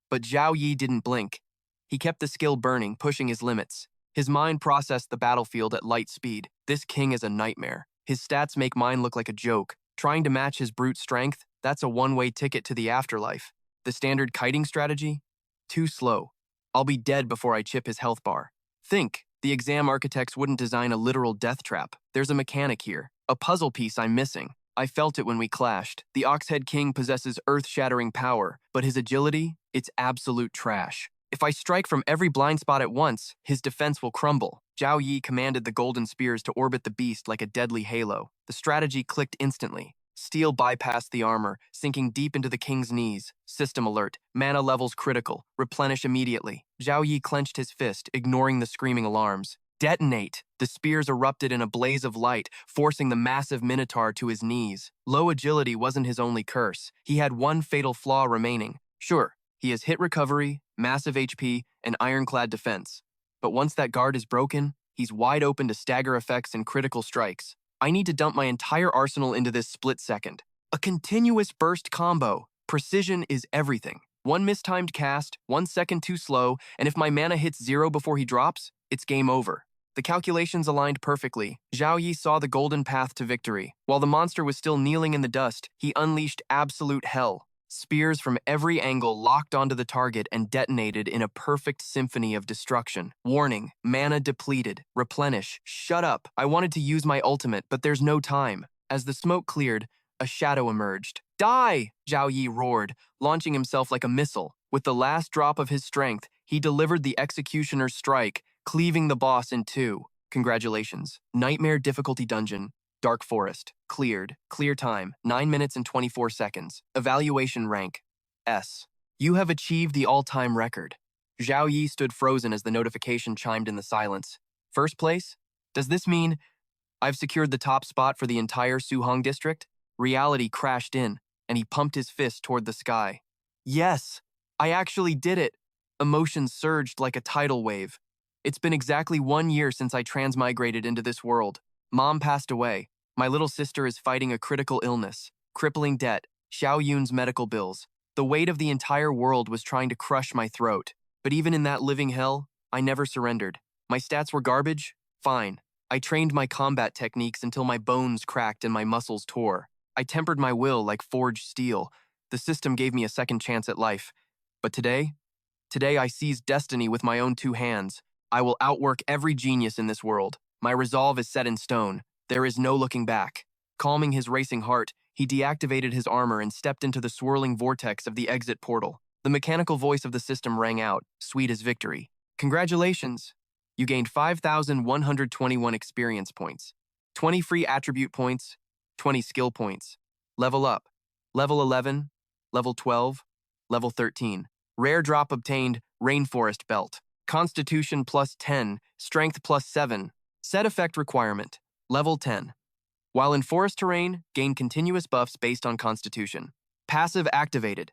But Zhao Yi didn't blink. He kept the skill burning, pushing his limits. His mind processed the battlefield at light speed. This king is a nightmare. His stats make mine look like a joke. Trying to match his brute strength? That's a one-way ticket to the afterlife. The standard kiting strategy? Too slow. I'll be dead before I chip his health bar. Think, the exam architects wouldn't design a literal death trap. There's a mechanic here, a puzzle piece I'm missing. I felt it when we clashed. The Oxhead King possesses earth-shattering power, but his agility? It's absolute trash. If I strike from every blind spot at once, his defense will crumble. Zhao Yi commanded the golden spears to orbit the beast like a deadly halo. The strategy clicked instantly. Steel bypassed the armor, sinking deep into the king's knees. System alert. Mana levels critical. Replenish immediately. Zhao Yi clenched his fist, ignoring the screaming alarms. Detonate! The spears erupted in a blaze of light, forcing the massive minotaur to his knees. Low agility wasn't his only curse. He had one fatal flaw remaining. Sure, he has hit recovery, massive HP, and ironclad defense. But once that guard is broken, he's wide open to stagger effects and critical strikes. I need to dump my entire arsenal into this split second. A continuous burst combo. Precision is everything. One mistimed cast, 1 second too slow, and if my mana hits 0 before he drops, it's game over. The calculations aligned perfectly. Zhao Yi saw the golden path to victory. While the monster was still kneeling in the dust, he unleashed absolute hell. Spears from every angle locked onto the target and detonated in a perfect symphony of destruction. Warning, mana depleted. Replenish. Shut up. I wanted to use my ultimate, but there's no time. As the smoke cleared, a shadow emerged. Die! Zhao Yi roared, launching himself like a missile. With the last drop of his strength, he delivered the executioner's strike, cleaving the boss in two. Congratulations. Nightmare difficulty dungeon. Dark Forest. Cleared. Clear time. 9 minutes and 24 seconds. Evaluation rank. S. You have achieved the all-time record. Zhao Yi stood frozen as the notification chimed in the silence. First place? Does this mean I've secured the top spot for the entire Suhong district? Reality crashed in, and he pumped his fist toward the sky. Yes! I actually did it! Emotions surged like a tidal wave. It's been exactly 1 year since I transmigrated into this world. Mom passed away. My little sister is fighting a critical illness, crippling debt, Xiao Yun's medical bills. The weight of the entire world was trying to crush my throat. But even in that living hell, I never surrendered. My stats were garbage? Fine. I trained my combat techniques until my bones cracked and my muscles tore. I tempered my will like forged steel. The system gave me a second chance at life. But today I seized destiny with my own 2 hands. I will outwork every genius in this world. My resolve is set in stone. There is no looking back. Calming his racing heart, he deactivated his armor and stepped into the swirling vortex of the exit portal. The mechanical voice of the system rang out, sweet as victory. Congratulations! You gained 5,121 experience points, 20 free attribute points, 20 skill points. Level up. Level 11, Level 12, Level 13. Rare drop obtained, Rainforest Belt. Constitution plus 10, Strength plus 7. Set effect requirement. Level 10. While in forest terrain, gain continuous buffs based on Constitution. Passive activated.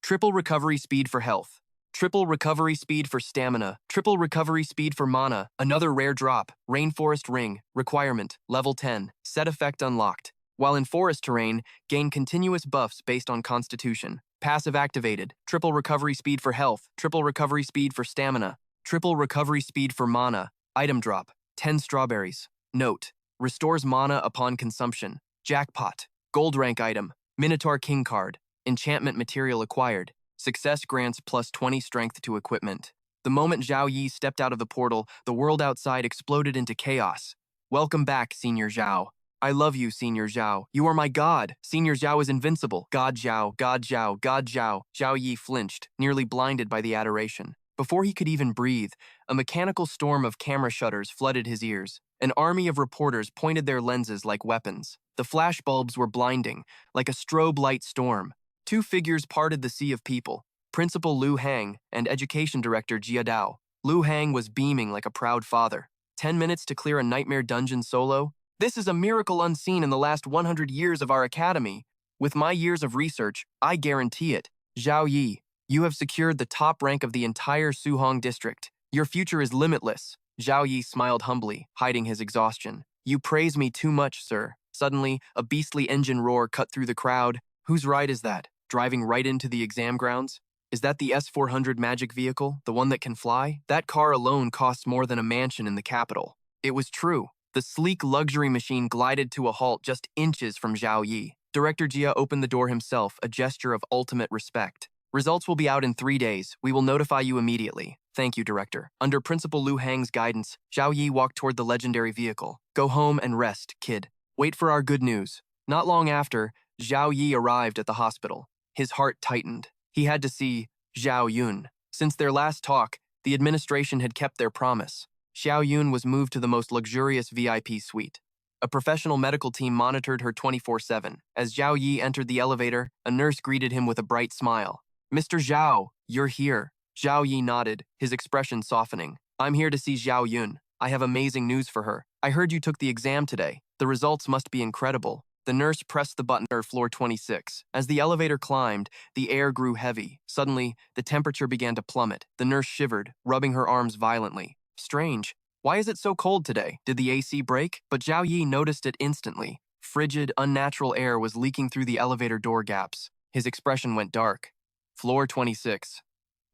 Triple recovery speed for health. Triple recovery speed for stamina. Triple recovery speed for mana. Another rare drop. Rainforest Ring. Requirement. Level 10. Set effect unlocked. While in forest terrain, gain continuous buffs based on Constitution. Passive activated. Triple recovery speed for health. Triple recovery speed for stamina. Triple recovery speed for mana. Item drop. 10 strawberries. Note. Restores mana upon consumption. Jackpot. Gold rank item. Minotaur King card. Enchantment material acquired. Success grants plus 20 strength to equipment. The moment Zhao Yi stepped out of the portal, the world outside exploded into chaos. Welcome back, Senior Zhao. I love you, Senior Zhao. You are my god. Senior Zhao is invincible. God Zhao, God Zhao, God Zhao. Zhao Yi flinched, nearly blinded by the adoration. Before he could even breathe, a mechanical storm of camera shutters flooded his ears. An army of reporters pointed their lenses like weapons. The flashbulbs were blinding, like a strobe light storm. 2 figures parted the sea of people, Principal Lu Hang and Education Director Jia Dao. Lu Hang was beaming like a proud father. 10 minutes to clear a nightmare dungeon solo? This is a miracle unseen in the last 100 years of our academy. With my years of research, I guarantee it. Zhao Yi, you have secured the top rank of the entire Suhong district. Your future is limitless. Zhao Yi smiled humbly, hiding his exhaustion. You praise me too much, sir. Suddenly, a beastly engine roar cut through the crowd. Whose ride is that? Driving right into the exam grounds? Is that the S400 magic vehicle, the one that can fly? That car alone costs more than a mansion in the capital. It was true. The sleek luxury machine glided to a halt just inches from Zhao Yi. Director Jia opened the door himself, a gesture of ultimate respect. Results will be out in 3 days. We will notify you immediately. Thank you, Director. Under Principal Lu Hang's guidance, Zhao Yi walked toward the legendary vehicle. Go home and rest, kid. Wait for our good news. Not long after, Zhao Yi arrived at the hospital. His heart tightened. He had to see Xiao Yun. Since their last talk, the administration had kept their promise. Xiao Yun was moved to the most luxurious VIP suite. A professional medical team monitored her 24/7. As Zhao Yi entered the elevator, a nurse greeted him with a bright smile. "Mr. Zhao, you're here." Zhao Yi nodded, his expression softening. "I'm here to see Zhao Yun. I have amazing news for her. I heard you took the exam today. The results must be incredible." The nurse pressed the button on floor 26. As the elevator climbed, the air grew heavy. Suddenly, the temperature began to plummet. The nurse shivered, rubbing her arms violently. "Strange. Why is it so cold today? Did the AC break?" But Zhao Yi noticed it instantly. Frigid, unnatural air was leaking through the elevator door gaps. His expression went dark. Floor 26.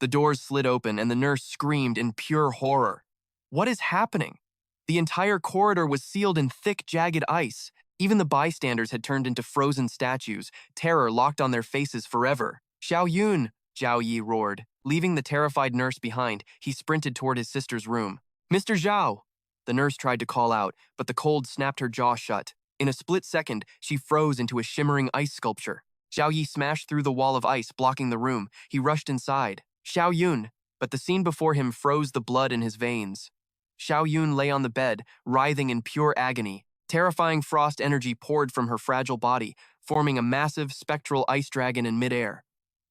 The doors slid open and the nurse screamed in pure horror. "What is happening?" The entire corridor was sealed in thick, jagged ice. Even the bystanders had turned into frozen statues, terror locked on their faces forever. "Xiao Yun!" Zhao Yi roared. Leaving the terrified nurse behind, he sprinted toward his sister's room. "Mr. Zhao!" The nurse tried to call out, but the cold snapped her jaw shut. In a split second, she froze into a shimmering ice sculpture. Zhao Yi smashed through the wall of ice, blocking the room. He rushed inside. "Xiao Yun!" But the scene before him froze the blood in his veins. Xiao Yun lay on the bed, writhing in pure agony. Terrifying frost energy poured from her fragile body, forming a massive, spectral ice dragon in midair.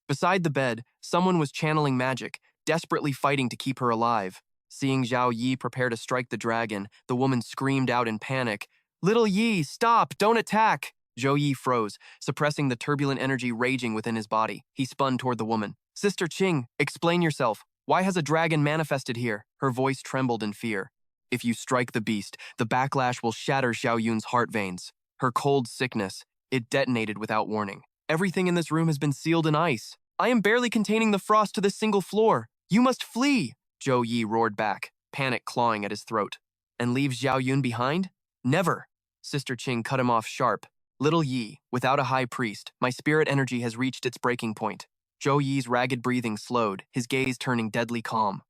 Beside the bed, someone was channeling magic, desperately fighting to keep her alive. Seeing Zhao Yi prepare to strike the dragon, the woman screamed out in panic. "Little Yi, stop! Don't attack!" Zhao Yi froze, suppressing the turbulent energy raging within his body. He spun toward the woman. "Sister Qing, explain yourself. Why has a dragon manifested here?" Her voice trembled in fear. "If you strike the beast, the backlash will shatter Xiao Yun's heart veins." Her cold sickness, it detonated without warning. "Everything in this room has been sealed in ice. I am barely containing the frost to this single floor. You must flee!" Zhou Yi roared back, panic clawing at his throat. "And leave Xiao Yun behind? Never!" Sister Qing cut him off sharp. "Little Yi, without a high priest, my spirit energy has reached its breaking point." Zhou Yi's ragged breathing slowed, his gaze turning deadly calm.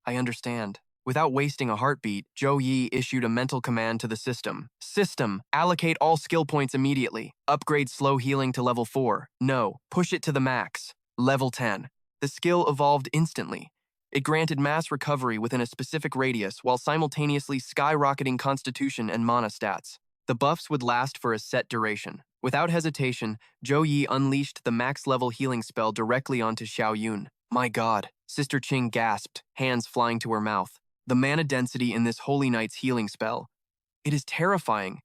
"I understand." Without wasting a heartbeat, Zhou Yi issued a mental command to the system. "System, allocate all skill points immediately. Upgrade slow healing to level 4. No, push it to the max. Level 10. The skill evolved instantly. It granted mass recovery within a specific radius while simultaneously skyrocketing constitution and mana stats. The buffs would last for a set duration. Without hesitation, Zhou Yi unleashed the max-level healing spell directly onto Xiao Yun. "My God," Sister Qing gasped, hands flying to her mouth. The mana density in this Holy Knight's healing spell. It is terrifying.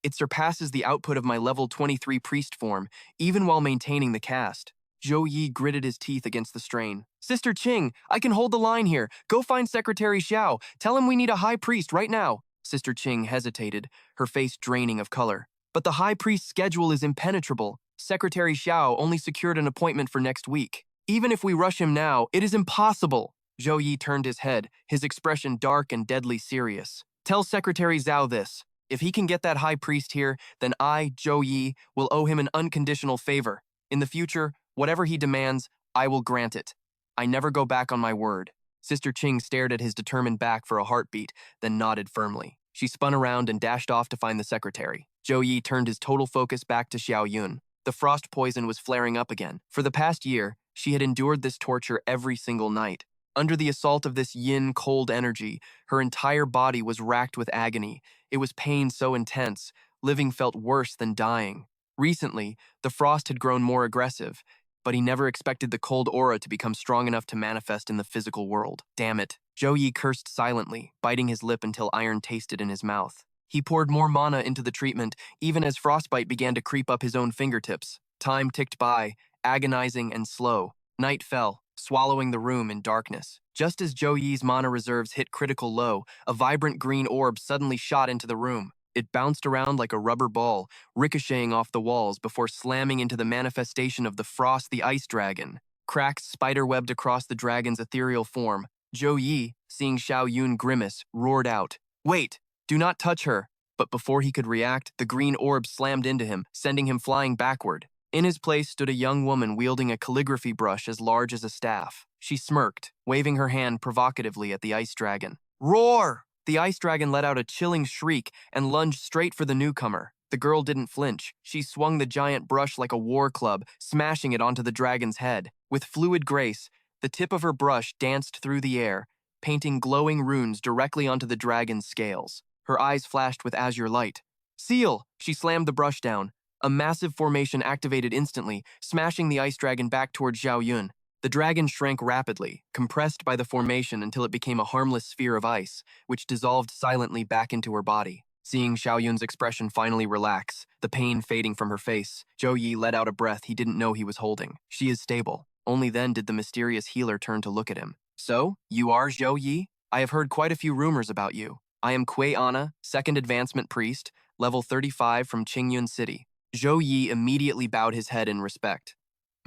It surpasses the output of my level 23 priest form, even while maintaining the cast. Zhou Yi gritted his teeth against the strain. "Sister Qing, I can hold the line here. Go find Secretary Xiao. Tell him we need a high priest right now." Sister Qing hesitated, her face draining of color. "But the high priest's schedule is impenetrable. Secretary Xiao only secured an appointment for next week. Even if we rush him now, it is impossible." Zhou Yi turned his head, his expression dark and deadly serious. "Tell Secretary Zhao this. If he can get that high priest here, then I, Zhou Yi, will owe him an unconditional favor. In the future, whatever he demands, I will grant it. I never go back on my word." Sister Qing stared at his determined back for a heartbeat, then nodded firmly. She spun around and dashed off to find the secretary. Zhou Yi turned his total focus back to Xiao Yun. The frost poison was flaring up again. For the past year, she had endured this torture every single night. Under the assault of this yin cold energy, her entire body was racked with agony. It was pain so intense, living felt worse than dying. Recently, the frost had grown more aggressive, but he never expected the cold aura to become strong enough to manifest in the physical world. Damn it. Zhou Yi cursed silently, biting his lip until iron tasted in his mouth. He poured more mana into the treatment, even as frostbite began to creep up his own fingertips. Time ticked by, agonizing and slow. Night fell, swallowing the room in darkness. Just as Zhou Yi's mana reserves hit critical low, a vibrant green orb suddenly shot into the room. It bounced around like a rubber ball, ricocheting off the walls before slamming into the manifestation of the Frost the Ice Dragon. Cracks spiderwebbed across the dragon's ethereal form. Zhou Yi, seeing Xiao Yun grimace, roared out, "Wait! Do not touch her!" But before he could react, the green orb slammed into him, sending him flying backward. In his place stood a young woman wielding a calligraphy brush as large as a staff. She smirked, waving her hand provocatively at the ice dragon. "Roar!" The ice dragon let out a chilling shriek and lunged straight for the newcomer. The girl didn't flinch. She swung the giant brush like a war club, smashing it onto the dragon's head. With fluid grace, the tip of her brush danced through the air, painting glowing runes directly onto the dragon's scales. Her eyes flashed with azure light. Seal! She slammed the brush down. A massive formation activated instantly, smashing the ice dragon back towards Zhao Yun. The dragon shrank rapidly, compressed by the formation until it became a harmless sphere of ice, which dissolved silently back into her body. Seeing Xiao Yun's expression finally relax, the pain fading from her face, Zhou Yi let out a breath he didn't know he was holding. She is stable. Only then did the mysterious healer turn to look at him. So, you are Zhou Yi? I have heard quite a few rumors about you. I am Kui Ana, second advancement priest, level 35 from Qingyun City. Zhou Yi immediately bowed his head in respect.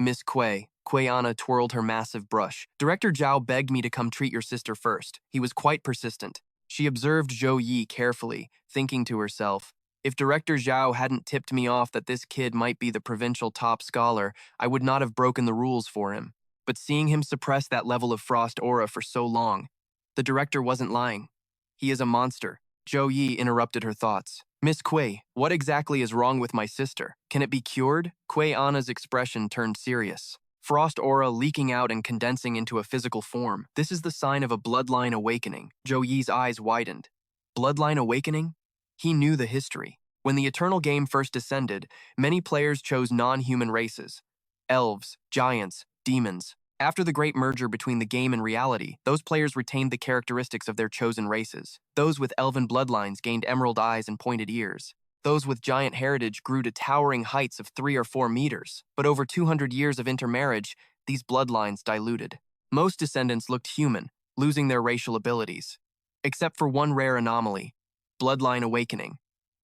Miss Kui Ana twirled her massive brush. Director Zhao begged me to come treat your sister first. He was quite persistent. She observed Zhou Yi carefully, thinking to herself, if Director Zhao hadn't tipped me off that this kid might be the provincial top scholar, I would not have broken the rules for him. But seeing him suppress that level of frost aura for so long, the director wasn't lying. He is a monster. Zhou Yi interrupted her thoughts. Miss Kui, what exactly is wrong with my sister? Can it be cured? Kui Ana's expression turned serious. Frost aura leaking out and condensing into a physical form. This is the sign of a bloodline awakening. Zhou Yi's eyes widened. Bloodline awakening? He knew the history. When the Eternal Game first descended, many players chose non-human races. Elves, giants, demons. After the great merger between the game and reality, those players retained the characteristics of their chosen races. Those with elven bloodlines gained emerald eyes and pointed ears. Those with giant heritage grew to towering heights of 3 or 4 meters. But over 200 years of intermarriage, these bloodlines diluted. Most descendants looked human, losing their racial abilities. Except for one rare anomaly, bloodline awakening.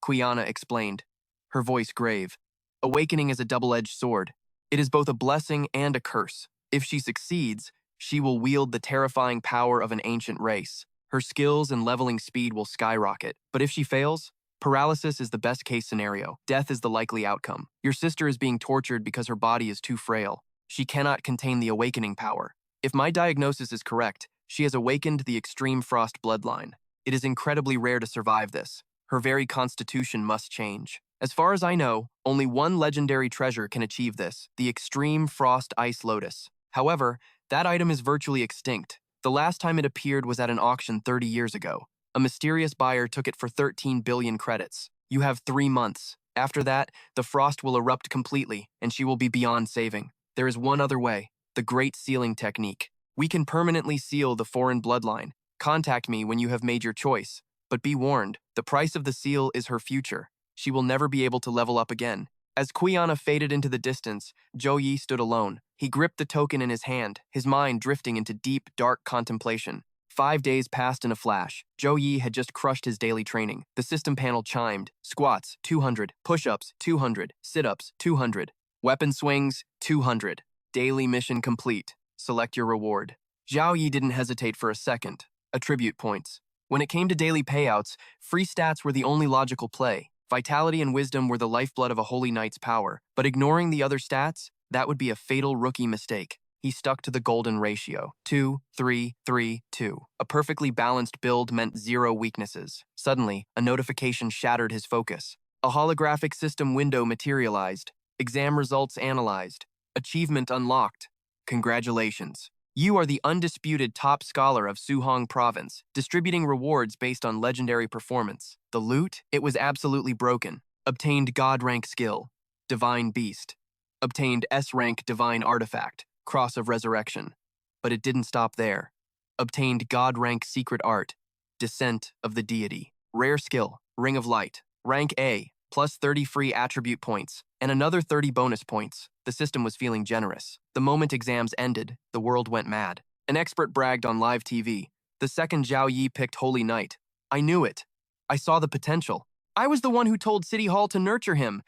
Quiana explained, her voice grave. Awakening is a double-edged sword. It is both a blessing and a curse. If she succeeds, she will wield the terrifying power of an ancient race. Her skills and leveling speed will skyrocket. But if she fails, paralysis is the best-case scenario. Death is the likely outcome. Your sister is being tortured because her body is too frail. She cannot contain the awakening power. If my diagnosis is correct, she has awakened the extreme frost bloodline. It is incredibly rare to survive this. Her very constitution must change. As far as I know, only one legendary treasure can achieve this, the extreme frost ice lotus. However, that item is virtually extinct. The last time it appeared was at an auction 30 years ago. A mysterious buyer took it for 13 billion credits. You have 3 months. After that, the frost will erupt completely, and she will be beyond saving. There is one other way, the Great Sealing Technique. We can permanently seal the foreign bloodline. Contact me when you have made your choice. But be warned, the price of the seal is her future. She will never be able to level up again. As Quiana faded into the distance, Zhou Yi stood alone. He gripped the token in his hand, his mind drifting into deep, dark contemplation. 5 days passed in a flash. Zhou Yi had just crushed his daily training. The system panel chimed. Squats, 200. Push-ups, 200. Sit-ups, 200. Weapon swings, 200. Daily mission complete. Select your reward. Zhao Yi didn't hesitate for a second. Attribute points. When it came to daily payouts, free stats were the only logical play. Vitality and wisdom were the lifeblood of a holy knight's power, but ignoring the other stats, that would be a fatal rookie mistake. He stuck to the golden ratio, 2, 3, 3, 2. A perfectly balanced build meant 0 weaknesses. Suddenly, a notification shattered his focus. A holographic system window materialized. Exam results analyzed. Achievement unlocked. Congratulations. You are the undisputed top scholar of Suhong Province, distributing rewards based on legendary performance. The loot? It was absolutely broken. Obtained God rank skill. Divine Beast. Obtained S rank Divine Artifact. Cross of Resurrection. But it didn't stop there. Obtained God rank Secret Art. Descent of the Deity. Rare skill. Ring of Light. Rank A. Plus 30 free attribute points. And another 30 bonus points. The system was feeling generous. The moment exams ended, the world went mad. An expert bragged on live TV. The second Zhao Yi picked Holy Knight. I knew it. I saw the potential. I was the one who told City Hall to nurture him.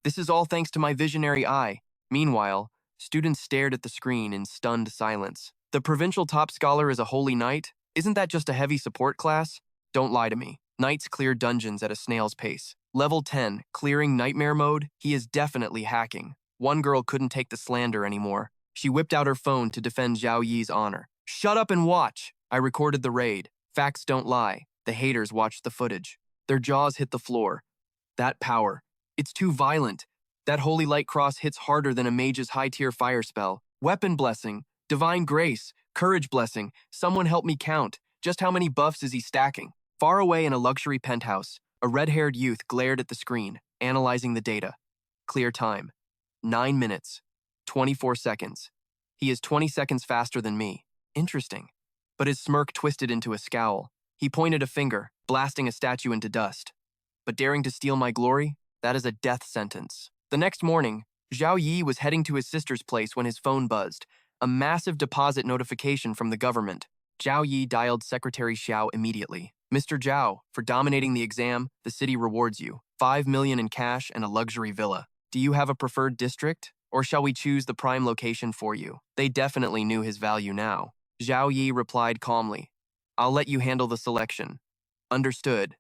This is all thanks to my visionary eye. Meanwhile, students stared at the screen in stunned silence. The provincial top scholar is a Holy Knight? Isn't that just a heavy support class? Don't lie to me. Knights clear dungeons at a snail's pace. Level 10, clearing nightmare mode? He is definitely hacking. One girl couldn't take the slander anymore. She whipped out her phone to defend Zhao Yi's honor. Shut up and watch! I recorded the raid. Facts don't lie. The haters watched the footage. Their jaws hit the floor. That power. It's too violent. That Holy Light Cross hits harder than a mage's high-tier fire spell. Weapon blessing. Divine grace. Courage blessing. Someone help me count. Just how many buffs is he stacking? Far away in a luxury penthouse, A red-haired youth glared at the screen, analyzing the data. Clear time. 9 minutes. 24 seconds. He is 20 seconds faster than me. Interesting. But his smirk twisted into a scowl. He pointed a finger, blasting a statue into dust. But daring to steal my glory? That is a death sentence. The next morning, Zhao Yi was heading to his sister's place when his phone buzzed. A massive deposit notification from the government. Zhao Yi dialed Secretary Xiao immediately. Mr. Zhao, for dominating the exam, the city rewards you. 5 million in cash and a luxury villa. Do you have a preferred district? Or shall we choose the prime location for you? They definitely knew his value now. Zhao Yi replied calmly. I'll let you handle the selection. Understood.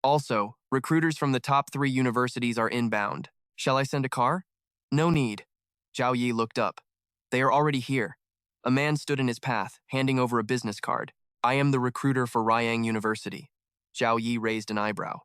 Also, recruiters from the top 3 universities are inbound. Shall I send a car? No need. Zhao Yi looked up. They are already here. A man stood in his path, handing over a business card. I am the recruiter for Ryang University. Zhao Yi raised an eyebrow.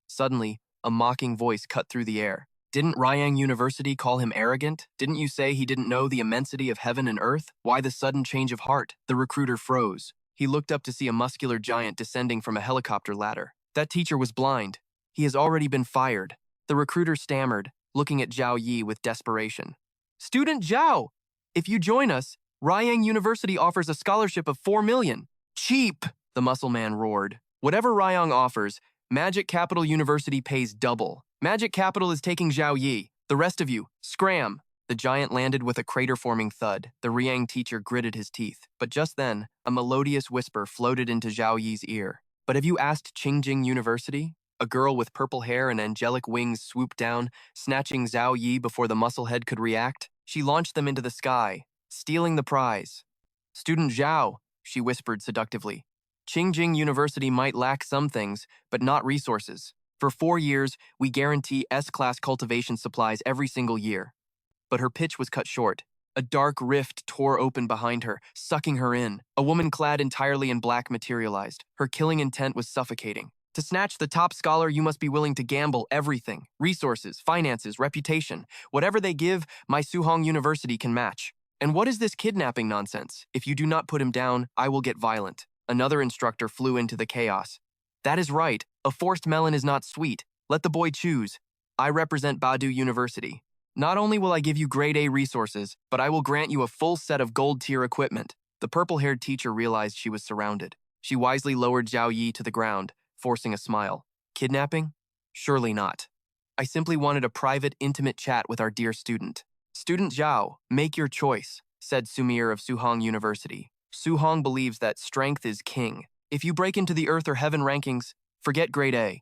Suddenly, a mocking voice cut through the air. Didn't Ryang University call him arrogant? Didn't you say he didn't know the immensity of heaven and earth? Why the sudden change of heart? The recruiter froze. He looked up to see a muscular giant descending from a helicopter ladder. That teacher was blind. He has already been fired. The recruiter stammered, looking at Zhao Yi with desperation. Student Zhao! If you join us, Ryang University offers a scholarship of 4 million. Cheap! The muscle man roared. Whatever Ryang offers, Magic Capital University pays double. Magic Capital is taking Zhao Yi. The rest of you, scram! The giant landed with a crater-forming thud. The Ryang teacher gritted his teeth. But just then, a melodious whisper floated into Zhao Yi's ear. But have you asked Qingjing University? A girl with purple hair and angelic wings swooped down, snatching Zhao Yi before the musclehead could react. She launched them into the sky, stealing the prize. Student Zhao, she whispered seductively. Qingjing University might lack some things, but not resources. For 4 years, we guarantee S-class cultivation supplies every single year. But her pitch was cut short. A dark rift tore open behind her, sucking her in. A woman clad entirely in black materialized. Her killing intent was suffocating. To snatch the top scholar, you must be willing to gamble everything. Resources, finances, reputation. Whatever they give, my Suhong University can match. And what is this kidnapping nonsense? If you do not put him down, I will get violent. Another instructor flew into the chaos. That is right. A forced melon is not sweet. Let the boy choose. I represent Badu University. Not only will I give you grade A resources, but I will grant you a full set of gold-tier equipment. The purple-haired teacher realized she was surrounded. She wisely lowered Zhao Yi to the ground, forcing a smile. Kidnapping? Surely not. I simply wanted a private, intimate chat with our dear student. Student Zhao, make your choice, said Sumir of Suhong University. Suhong believes that strength is king. If you break into the Earth or Heaven rankings, forget grade A.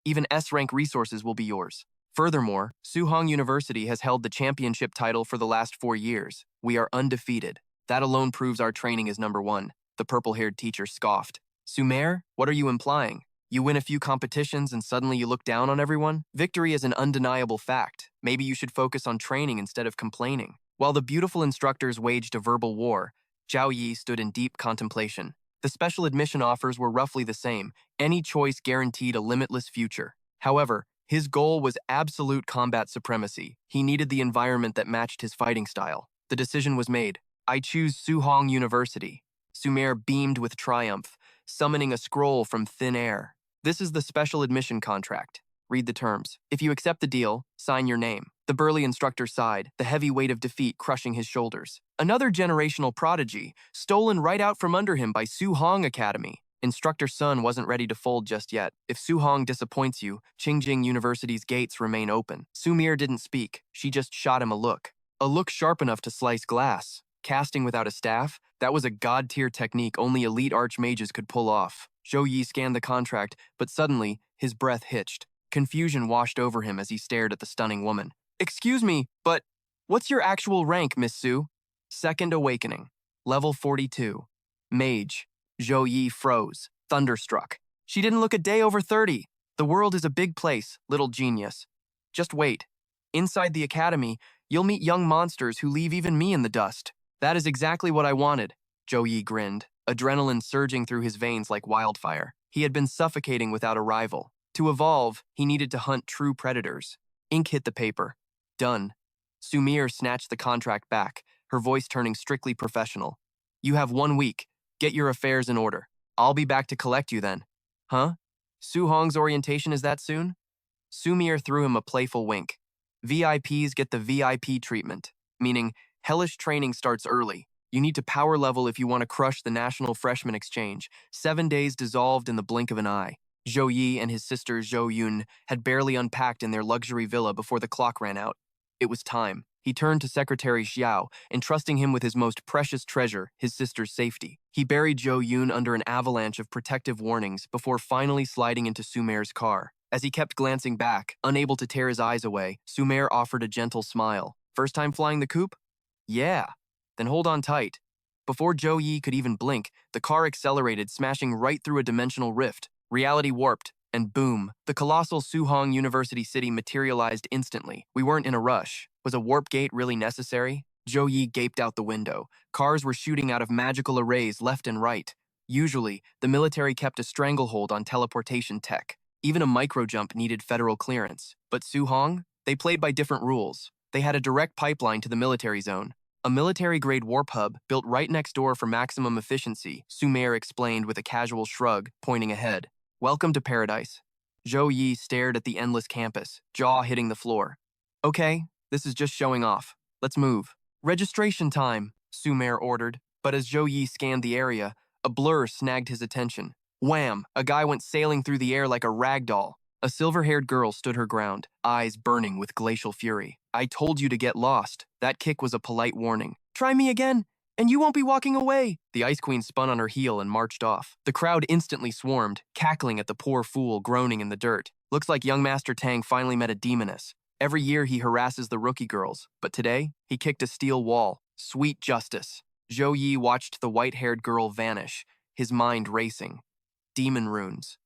Even S-rank resources will be yours. Furthermore, Suhong University has held the championship title for the last 4 years. We are undefeated. That alone proves our training is #1. The purple-haired teacher scoffed. Sumer, what are you implying? You win a few competitions and suddenly you look down on everyone? Victory is an undeniable fact. Maybe you should focus on training instead of complaining. While the beautiful instructors waged a verbal war, Zhao Yi stood in deep contemplation. The special admission offers were roughly the same. Any choice guaranteed a limitless future. However, his goal was absolute combat supremacy. He needed the environment that matched his fighting style. The decision was made. I choose Suhong University. Sumer beamed with triumph, summoning a scroll from thin air. This is the special admission contract. Read the terms. If you accept the deal, sign your name. The burly instructor sighed, the heavy weight of defeat crushing his shoulders. Another generational prodigy, stolen right out from under him by Suhong Academy. Instructor Sun wasn't ready to fold just yet. If Suhong disappoints you, Qingjing University's gates remain open. Sumir didn't speak. She just shot him a look. A look sharp enough to slice glass. Casting without a staff? That was a god-tier technique only elite archmages could pull off. Zhou Yi scanned the contract, but suddenly, his breath hitched. Confusion washed over him as he stared at the stunning woman. Excuse me, but what's your actual rank, Miss Su? Second Awakening. Level 42. Mage. Zhou Yi froze, thunderstruck. She didn't look a day over 30. The world is a big place, little genius. Just wait. Inside the academy, you'll meet young monsters who leave even me in the dust. That is exactly what I wanted. Zhou Yi grinned, adrenaline surging through his veins like wildfire. He had been suffocating without a rival. To evolve, he needed to hunt true predators. Ink hit the paper. Done. Sumir snatched the contract back, her voice turning strictly professional. You have 1 week. Get your affairs in order. I'll be back to collect you then. Huh? Su Hong's orientation is that soon? Sumir threw him a playful wink. VIPs get the VIP treatment, meaning hellish training starts early. You need to power level if you want to crush the National Freshman Exchange. 7 days dissolved in the blink of an eye. Zhou Yi and his sister Zhou Yun had barely unpacked in their luxury villa before the clock ran out. It was time. He turned to Secretary Xiao, entrusting him with his most precious treasure, his sister's safety. He buried Zhou Yun under an avalanche of protective warnings before finally sliding into Sumer's car. As he kept glancing back, unable to tear his eyes away, Sumer offered a gentle smile. First time flying the coupe? Yeah. Then hold on tight. Before Zhou Yi could even blink, the car accelerated, smashing right through a dimensional rift. Reality warped, and boom, the colossal Suhong University City materialized instantly. We weren't in a rush. Was a warp gate really necessary? Zhou Yi gaped out the window. Cars were shooting out of magical arrays left and right. Usually, the military kept a stranglehold on teleportation tech. Even a micro-jump needed federal clearance. But Suhong? They played by different rules. They had a direct pipeline to the military zone. A military-grade warp hub built right next door for maximum efficiency, Sumer explained with a casual shrug, pointing ahead. Welcome to paradise. Zhou Yi stared at the endless campus, jaw hitting the floor. Okay, this is just showing off. Let's move. Registration time, Sumer ordered, but as Zhou Yi scanned the area, a blur snagged his attention. Wham! A guy went sailing through the air like a rag doll. A silver-haired girl stood her ground, eyes burning with glacial fury. I told you to get lost. That kick was a polite warning. Try me again, and you won't be walking away. The Ice Queen spun on her heel and marched off. The crowd instantly swarmed, cackling at the poor fool groaning in the dirt. Looks like young Master Tang finally met a demoness. Every year he harasses the rookie girls, but today he kicked a steel wall. Sweet justice. Zhou Yi watched the white-haired girl vanish, his mind racing. Demon runes.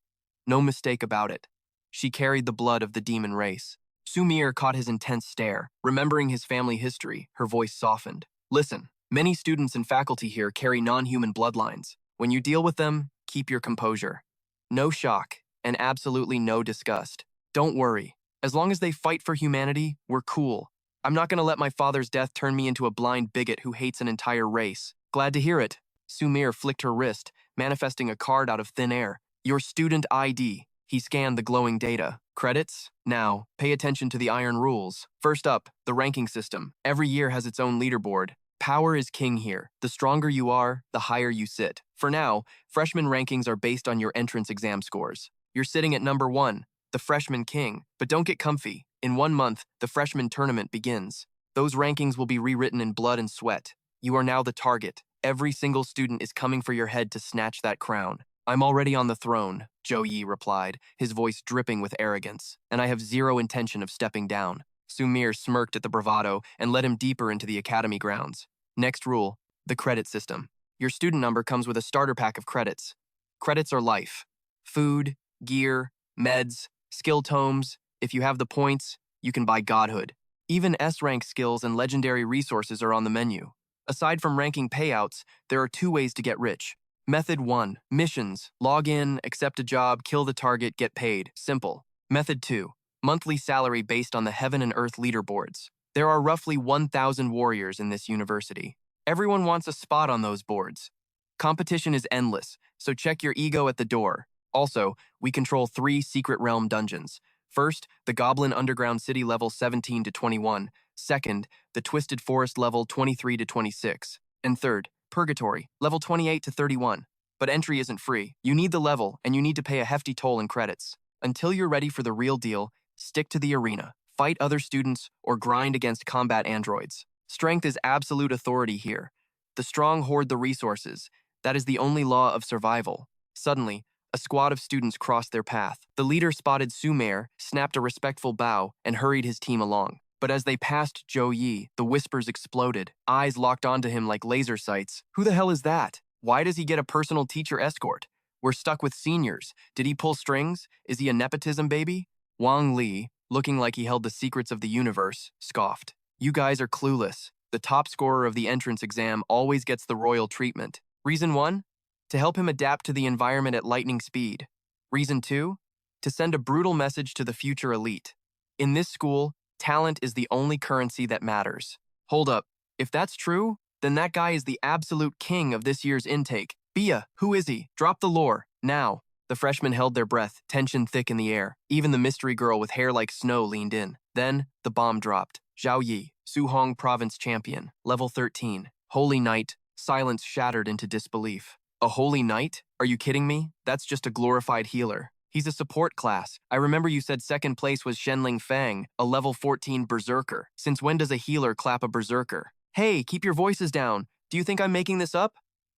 No mistake about it. She carried the blood of the demon race. Sumir caught his intense stare. Remembering his family history, her voice softened. Listen, many students and faculty here carry non-human bloodlines. When you deal with them, keep your composure. No shock, and absolutely no disgust. Don't worry. As long as they fight for humanity, we're cool. I'm not going to let my father's death turn me into a blind bigot who hates an entire race. Glad to hear it. Sumir flicked her wrist, manifesting a card out of thin air. Your student ID. He scanned the glowing data. Credits? Now, pay attention to the iron rules. First up, the ranking system. Every year has its own leaderboard. Power is king here. The stronger you are, the higher you sit. For now, freshman rankings are based on your entrance exam scores. You're sitting at number 1, the freshman king. But don't get comfy. In 1 month, the freshman tournament begins. Those rankings will be rewritten in blood and sweat. You are now the target. Every single student is coming for your head to snatch that crown. I'm already on the throne, Zhou Yi replied, his voice dripping with arrogance, and I have zero intention of stepping down. Sumir smirked at the bravado and led him deeper into the academy grounds. Next rule, the credit system. Your student number comes with a starter pack of credits. Credits are life. Food, gear, meds, skill tomes. If you have the points, you can buy godhood. Even S-rank skills and legendary resources are on the menu. Aside from ranking payouts, there are 2 ways to get rich. Method 1. Missions. Log in, accept a job, kill the target, get paid. Simple. Method 2. Monthly salary based on the heaven and earth leaderboards. There are roughly 1,000 warriors in this university. Everyone wants a spot on those boards. Competition is endless, so check your ego at the door. Also, we control 3 secret realm dungeons. First, the Goblin Underground City level 17 to 21. Second, the Twisted Forest level 23 to 26. And third, Purgatory, level 28 to 31. But entry isn't free. You need the level, and you need to pay a hefty toll in credits. Until you're ready for the real deal, stick to the arena, fight other students, or grind against combat androids. Strength is absolute authority here. The strong hoard the resources. That is the only law of survival. Suddenly, a squad of students crossed their path. The leader spotted Sumer, snapped a respectful bow, and hurried his team along. But as they passed Zhou Yi, the whispers exploded. Eyes locked onto him like laser sights. Who the hell is that? Why does he get a personal teacher escort? We're stuck with seniors. Did he pull strings? Is he a nepotism baby? Wang Li, looking like he held the secrets of the universe, scoffed. You guys are clueless. The top scorer of the entrance exam always gets the royal treatment. Reason 1? To help him adapt to the environment at lightning speed. Reason 2? To send a brutal message to the future elite. In this school, talent is the only currency that matters. Hold up. If that's true, then that guy is the absolute king of this year's intake. Bia, who is he? Drop the lore, now. The freshmen held their breath, tension thick in the air. Even the mystery girl with hair like snow leaned in. Then, the bomb dropped. Zhao Yi, Suhong Province Champion, level 13. Holy Knight, silence shattered into disbelief. A Holy Knight? Are you kidding me? That's just a glorified healer. He's a support class. I remember you said second place was Shenling Fang, a level 14 berserker. Since when does a healer clap a berserker? Hey, keep your voices down. Do you think I'm making this up?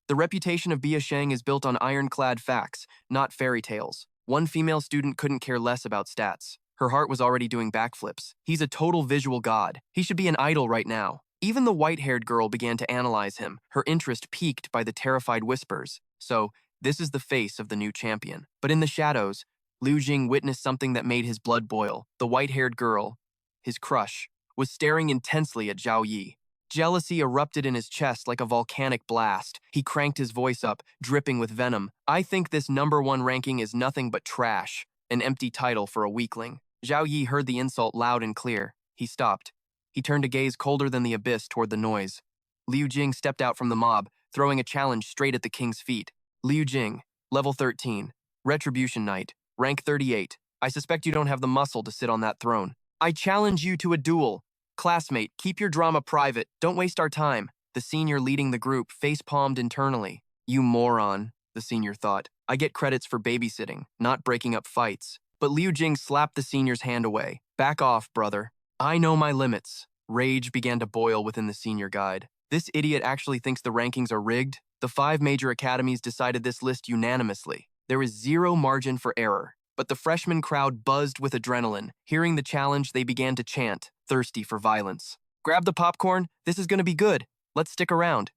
The reputation of Bia Sheng is built on ironclad facts, not fairy tales. One female student couldn't care less about stats. Her heart was already doing backflips. He's a total visual god. He should be an idol right now. Even the white-haired girl began to analyze him, her interest piqued by the terrified whispers. So, this is the face of the new champion. But in the shadows, Liu Jing witnessed something that made his blood boil. The white-haired girl, his crush, was staring intensely at Zhao Yi. Jealousy erupted in his chest like a volcanic blast. He cranked his voice up, dripping with venom. I think this #1 ranking is nothing but trash, an empty title for a weakling. Zhao Yi heard the insult loud and clear. He stopped. He turned a gaze colder than the abyss toward the noise. Liu Jing stepped out from the mob, throwing a challenge straight at the king's feet. Liu Jing, level 13, Retribution Knight, rank 38. I suspect you don't have the muscle to sit on that throne. I challenge you to a duel. Classmate, keep your drama private. Don't waste our time. The senior leading the group face-palmed internally. You moron, the senior thought. I get credits for babysitting, not breaking up fights. But Liu Jing slapped the senior's hand away. Back off, brother. I know my limits. Rage began to boil within the senior guide. This idiot actually thinks the rankings are rigged? The 5 major academies decided this list unanimously. There is zero margin for error. But the freshman crowd buzzed with adrenaline. Hearing the challenge, they began to chant, thirsty for violence. Grab the popcorn, this is gonna be good. Let's stick around.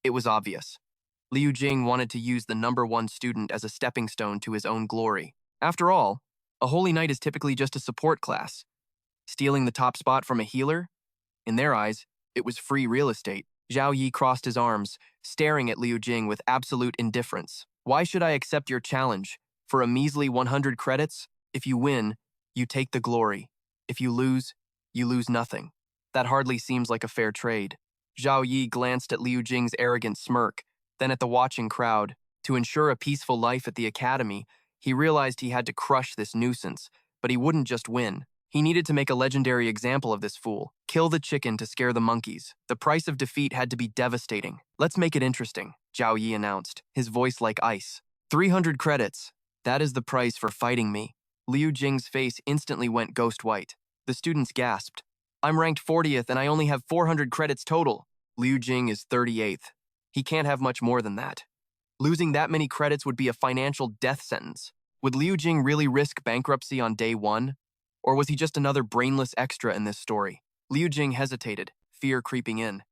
It was obvious. Liu Jing wanted to use the #1 student as a stepping stone to his own glory. After all, a Holy Knight is typically just a support class. Stealing the top spot from a healer? In their eyes, it was free real estate. Zhao Yi crossed his arms, staring at Liu Jing with absolute indifference. Why should I accept your challenge? For a measly 100 credits? If you win, you take the glory. If you lose nothing. That hardly seems like a fair trade. Zhao Yi glanced at Liu Jing's arrogant smirk, then at the watching crowd. To ensure a peaceful life at the academy, he realized he had to crush this nuisance, but he wouldn't just win. He needed to make a legendary example of this fool. Kill the chicken to scare the monkeys. The price of defeat had to be devastating. Let's make it interesting, Zhao Yi announced, his voice like ice. 300 credits. That is the price for fighting me. Liu Jing's face instantly went ghost white. The students gasped. I'm ranked 40th and I only have 400 credits total. Liu Jing is 38th. He can't have much more than that. Losing that many credits would be a financial death sentence. Would Liu Jing really risk bankruptcy on day 1? Or was he just another brainless extra in this story? Liu Jing hesitated, fear creeping in.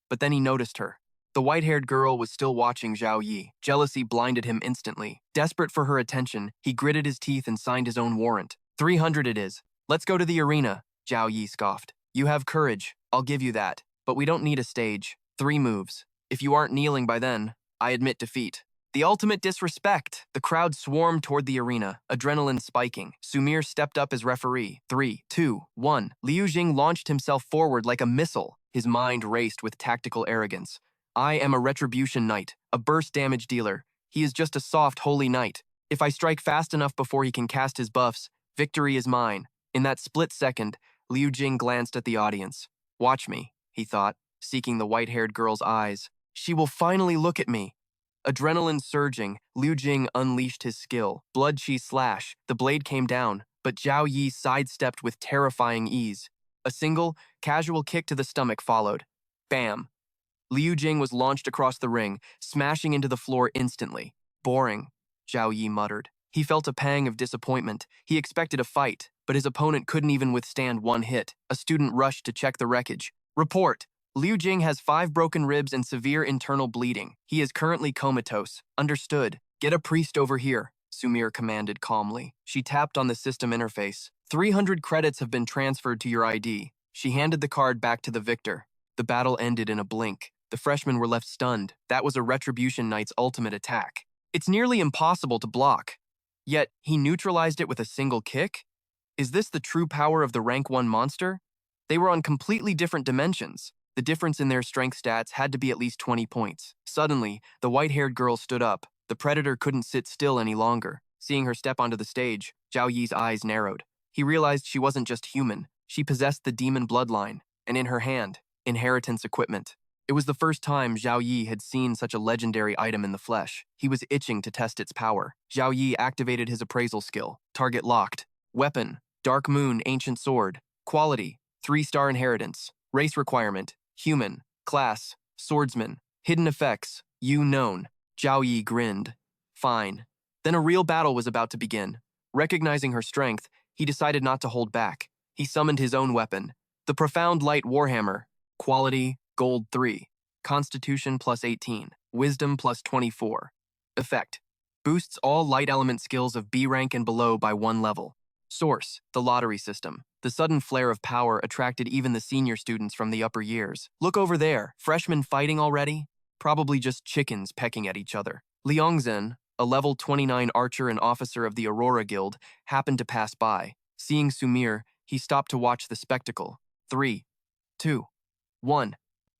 But then he noticed her. The white-haired girl was still watching Zhao Yi. Jealousy blinded him instantly. Desperate for her attention, he gritted his teeth and signed his own warrant. 300 it is. Let's go to the arena, Zhao Yi scoffed. You have courage, I'll give you that. But we don't need a stage. 3 moves. If you aren't kneeling by then, I admit defeat. The ultimate disrespect. The crowd swarmed toward the arena, adrenaline spiking. Sumir stepped up as referee. 3, 2, 1. Liu Jing launched himself forward like a missile. His mind raced with tactical arrogance. I am a retribution knight, a burst damage dealer. He is just a soft holy knight. If I strike fast enough before he can cast his buffs, victory is mine. In that split second, Liu Jing glanced at the audience. Watch me, he thought, seeking the white-haired girl's eyes. She will finally look at me. Adrenaline surging, Liu Jing unleashed his skill. Blood chi slash, the blade came down, but Zhao Yi sidestepped with terrifying ease. A single, casual kick to the stomach followed. Bam! Liu Jing was launched across the ring, smashing into the floor instantly. Boring, Zhao Yi muttered. He felt a pang of disappointment. He expected a fight, but his opponent couldn't even withstand one hit. A student rushed to check the wreckage. Report! Liu Jing has 5 broken ribs and severe internal bleeding. He is currently comatose. Understood. Get a priest over here, Sumir commanded calmly. She tapped on the system interface. 300 credits have been transferred to your ID. She handed the card back to the victor. The battle ended in a blink. The freshmen were left stunned. That was a Retribution Knight's ultimate attack. It's nearly impossible to block. Yet, he neutralized it with a single kick? Is this the true power of the rank 1 monster? They were on completely different dimensions. The difference in their strength stats had to be at least 20 points. Suddenly, the white-haired girl stood up. The predator couldn't sit still any longer. Seeing her step onto the stage, Zhao Yi's eyes narrowed. He realized she wasn't just human. She possessed the demon bloodline, and in her hand, inheritance equipment. It was the first time Zhao Yi had seen such a legendary item in the flesh. He was itching to test its power. Zhao Yi activated his appraisal skill. Target locked. Weapon, Dark Moon Ancient Sword. Quality, 3-star inheritance. Race requirement, human. Class, swordsman. Hidden effects, you known. Zhao Yi grinned. Fine. Then a real battle was about to begin. Recognizing her strength, he decided not to hold back. He summoned his own weapon, the Profound Light Warhammer. Quality, Gold 3. Constitution plus 18. Wisdom plus 24. Effect, boosts all light element skills of B rank and below by 1 level. Source, the lottery system. The sudden flare of power attracted even the senior students from the upper years. Look over there, freshmen fighting already? Probably just chickens pecking at each other. Liangzhen, a level 29 archer and officer of the Aurora Guild, happened to pass by. Seeing Sumir, he stopped to watch the spectacle. 3, 2, 1.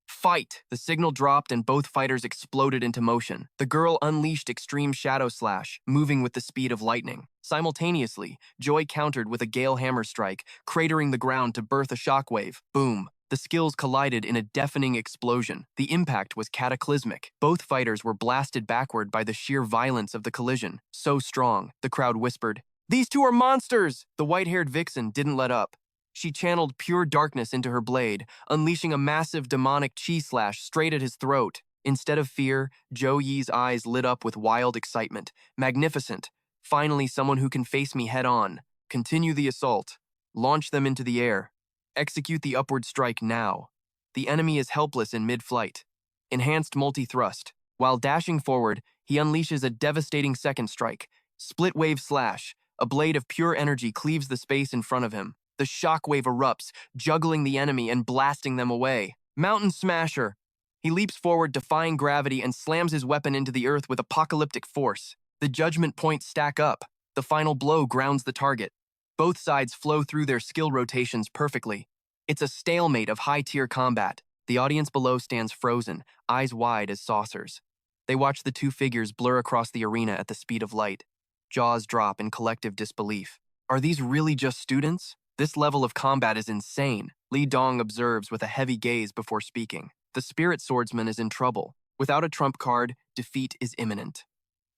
Fight! The signal dropped and both fighters exploded into motion. The girl unleashed extreme shadow slash, moving with the speed of lightning. Simultaneously, Joy countered with a gale hammer strike, cratering the ground to birth a shockwave. Boom! The skills collided in a deafening explosion. The impact was cataclysmic. Both fighters were blasted backward by the sheer violence of the collision. So strong, the crowd whispered, "These two are monsters!" The white-haired vixen didn't let up. She channeled pure darkness into her blade, unleashing a massive demonic chi slash straight at his throat. Instead of fear, Zhou Yi's eyes lit up with wild excitement. Magnificent. Finally, someone who can face me head-on. Continue the assault. Launch them into the air. Execute the upward strike now. The enemy is helpless in mid-flight. Enhanced multi-thrust. While dashing forward, he unleashes a devastating second strike. Split wave slash. A blade of pure energy cleaves the space in front of him. The shockwave erupts, juggling the enemy and blasting them away. Mountain Smasher. He leaps forward, defying gravity, and slams his weapon into the earth with apocalyptic force. The judgment points stack up. The final blow grounds the target. Both sides flow through their skill rotations perfectly. It's a stalemate of high-tier combat. The audience below stands frozen, eyes wide as saucers. They watch the two figures blur across the arena at the speed of light. Jaws drop in collective disbelief. Are these really just students? This level of combat is insane. Li Dong observes with a heavy gaze before speaking. The spirit swordsman is in trouble. Without a trump card, defeat is imminent.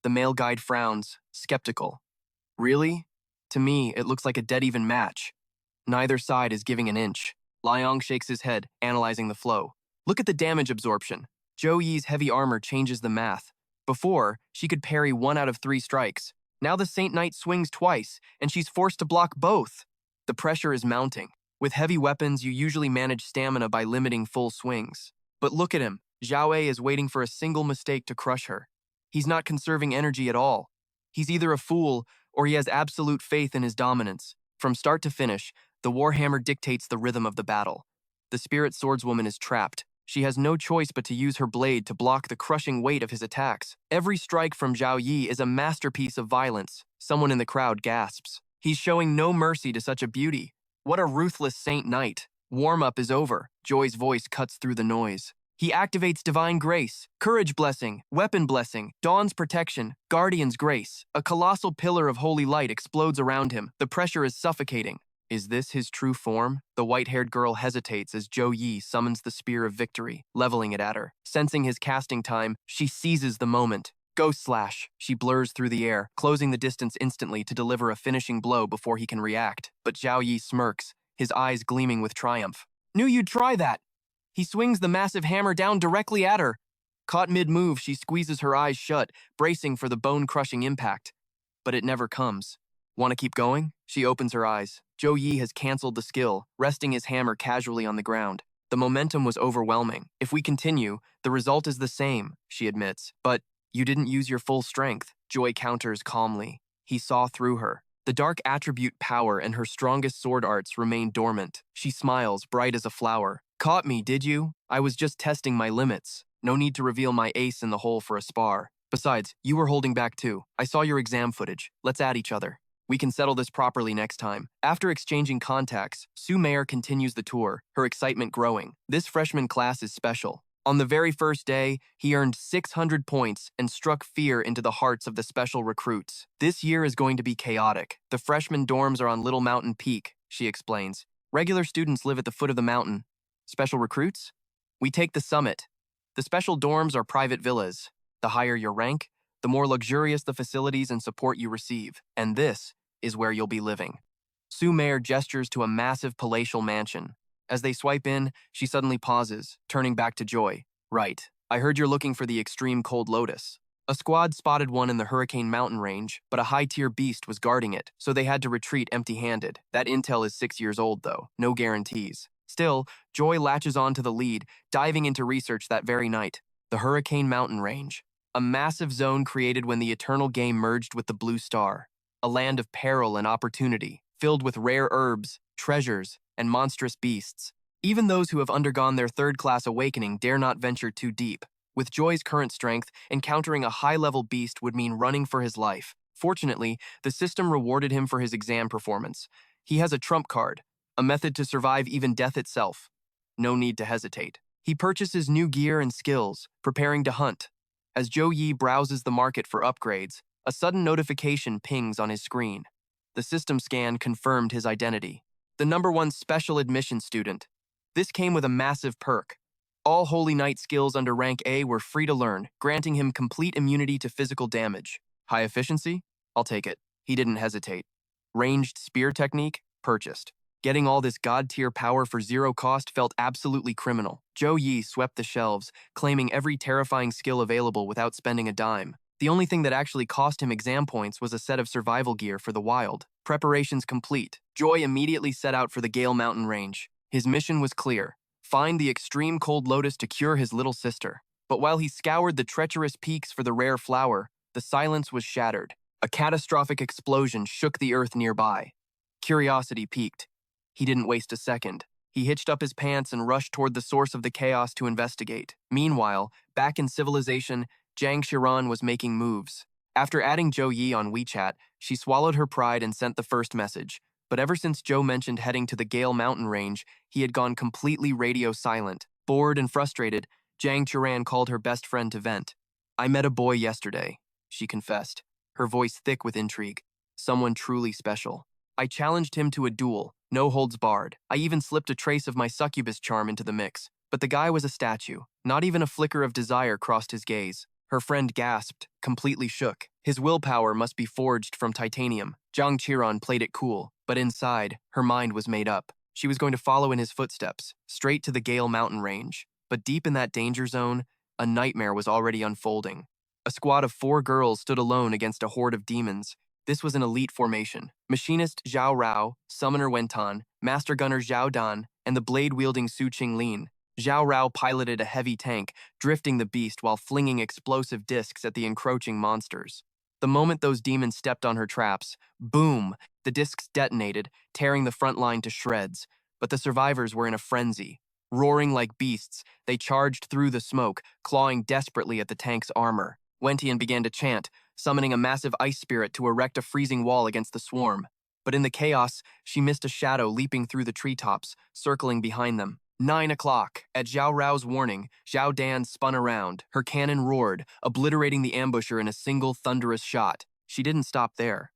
The male guide frowns, skeptical. Really? To me, it looks like a dead-even match. Neither side is giving an inch. Liang shakes his head, analyzing the flow. Look at the damage absorption. Zhou Yi's heavy armor changes the math. Before, she could parry 1 out of 3 strikes. Now the Saint Knight swings twice, and she's forced to block both. The pressure is mounting. With heavy weapons, you usually manage stamina by limiting full swings. But look at him. Zhao Ei is waiting for a single mistake to crush her. He's not conserving energy at all. He's either a fool, or he has absolute faith in his dominance. From start to finish, the Warhammer dictates the rhythm of the battle. The spirit swordswoman is trapped. She has no choice but to use her blade to block the crushing weight of his attacks. Every strike from Zhao Yi is a masterpiece of violence. Someone in the crowd gasps. He's showing no mercy to such a beauty. What a ruthless Saint Knight. Warm-up is over. Joy's voice cuts through the noise. He activates Divine Grace, Courage Blessing, Weapon Blessing, Dawn's Protection, Guardian's Grace. A colossal pillar of holy light explodes around him. The pressure is suffocating. Is this his true form? The white-haired girl hesitates as Zhou Yi summons the Spear of Victory, leveling it at her. Sensing his casting time, she seizes the moment. Ghost Slash. She blurs through the air, closing the distance instantly to deliver a finishing blow before he can react. But Zhao Yi smirks, his eyes gleaming with triumph. Knew you'd try that. He swings the massive hammer down directly at her. Caught mid-move, she squeezes her eyes shut, bracing for the bone-crushing impact. But it never comes. Want to keep going? She opens her eyes. Zhou Yi has canceled the skill, resting his hammer casually on the ground. The momentum was overwhelming. If we continue, the result is the same, she admits. But you didn't use your full strength, Joy counters calmly. He saw through her. The dark attribute power and her strongest sword arts remain dormant. She smiles, bright as a flower. Caught me, did you? I was just testing my limits. No need to reveal my ace in the hole for a spar. Besides, you were holding back too. I saw your exam footage. Let's add each other. We can settle this properly next time. After exchanging contacts, Sue Mayer continues the tour, her excitement growing. This freshman class is special. On the very first day, he earned 600 points and struck fear into the hearts of the special recruits. This year is going to be chaotic. The freshman dorms are on Little Mountain Peak, she explains. Regular students live at the foot of the mountain. Special recruits? We take the summit. The special dorms are private villas. The higher your rank, the more luxurious the facilities and support you receive. And this is where you'll be living. Sue Mayer gestures to a massive palatial mansion. As they swipe in, she suddenly pauses, turning back to Joy. Right. I heard you're looking for the extreme cold lotus. A squad spotted one in the Hurricane Mountain range, but a high-tier beast was guarding it, so they had to retreat empty-handed. That intel is 6 years old, though. No guarantees. Still, Joy latches on to the lead, diving into research that very night. The Hurricane Mountain range. A massive zone created when the Eternal Game merged with the Blue Star. A land of peril and opportunity, filled with rare herbs, treasures, and monstrous beasts. Even those who have undergone their third-class awakening dare not venture too deep. With Joy's current strength, encountering a high-level beast would mean running for his life. Fortunately, the system rewarded him for his exam performance. He has a trump card, a method to survive even death itself. No need to hesitate. He purchases new gear and skills, preparing to hunt. As Zhou Yi browses the market for upgrades, a sudden notification pings on his screen. The system scan confirmed his identity. The #1 special admission student. This came with a massive perk. All Holy Knight skills under rank A were free to learn, granting him complete immunity to physical damage. High efficiency? I'll take it. He didn't hesitate. Ranged spear technique? Purchased. Getting all this god-tier power for zero cost felt absolutely criminal. Zhou Yi swept the shelves, claiming every terrifying skill available without spending a dime. The only thing that actually cost him exam points was a set of survival gear for the wild. Preparations complete. Joy immediately set out for the Gale Mountain range. His mission was clear. Find the extreme cold lotus to cure his little sister. But while he scoured the treacherous peaks for the rare flower, the silence was shattered. A catastrophic explosion shook the earth nearby. Curiosity piqued. He didn't waste a second. He hitched up his pants and rushed toward the source of the chaos to investigate. Meanwhile, back in civilization, Zhang Xiran was making moves. After adding Zhou Yi on WeChat, she swallowed her pride and sent the first message. But ever since Zhou mentioned heading to the Gale Mountain range, he had gone completely radio silent. Bored and frustrated, Zhang Xiran called her best friend to vent. I met a boy yesterday, she confessed, her voice thick with intrigue. Someone truly special. I challenged him to a duel, no holds barred. I even slipped a trace of my succubus charm into the mix. But the guy was a statue. Not even a flicker of desire crossed his gaze. Her friend gasped, completely shook. His willpower must be forged from titanium. Zhang Qiran played it cool, but inside, her mind was made up. She was going to follow in his footsteps, straight to the Gale Mountain range. But deep in that danger zone, a nightmare was already unfolding. A squad of 4 girls stood alone against a horde of demons. This was an elite formation. Machinist Zhao Rao, Summoner Wentan, Master Gunner Zhao Dan, and the blade-wielding Su Qinglin. Zhao Rao piloted a heavy tank, drifting the beast while flinging explosive discs at the encroaching monsters. The moment those demons stepped on her traps, boom, the discs detonated, tearing the front line to shreds. But the survivors were in a frenzy. Roaring like beasts, they charged through the smoke, clawing desperately at the tank's armor. Wentian began to chant, summoning a massive ice spirit to erect a freezing wall against the swarm. But in the chaos, she missed a shadow leaping through the treetops, circling behind them. 9 o'clock. At Zhao Rao's warning, Zhao Dan spun around. Her cannon roared, obliterating the ambusher in a single thunderous shot. She didn't stop there.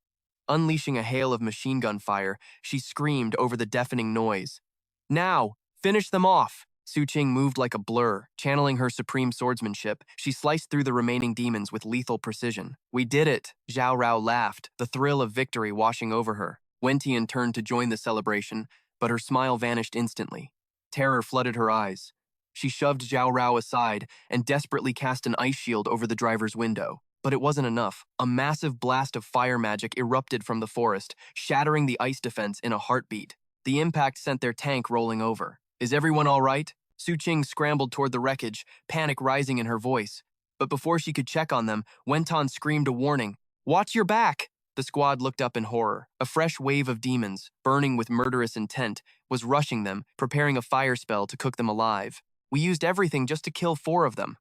Unleashing a hail of machine gun fire, she screamed over the deafening noise. Now, finish them off! Su Qing moved like a blur. Channeling her supreme swordsmanship, she sliced through the remaining demons with lethal precision. We did it! Zhao Rao laughed, the thrill of victory washing over her. Wentian turned to join the celebration, but her smile vanished instantly. Terror flooded her eyes. She shoved Zhao Rao aside and desperately cast an ice shield over the driver's window. But it wasn't enough. A massive blast of fire magic erupted from the forest, shattering the ice defense in a heartbeat. The impact sent their tank rolling over. Is everyone all right? Su Qing scrambled toward the wreckage, panic rising in her voice. But before she could check on them, Wentan screamed a warning. Watch your back! The squad looked up in horror. A fresh wave of demons, burning with murderous intent, was rushing them, preparing a fire spell to cook them alive. We used everything just to kill 4 of them.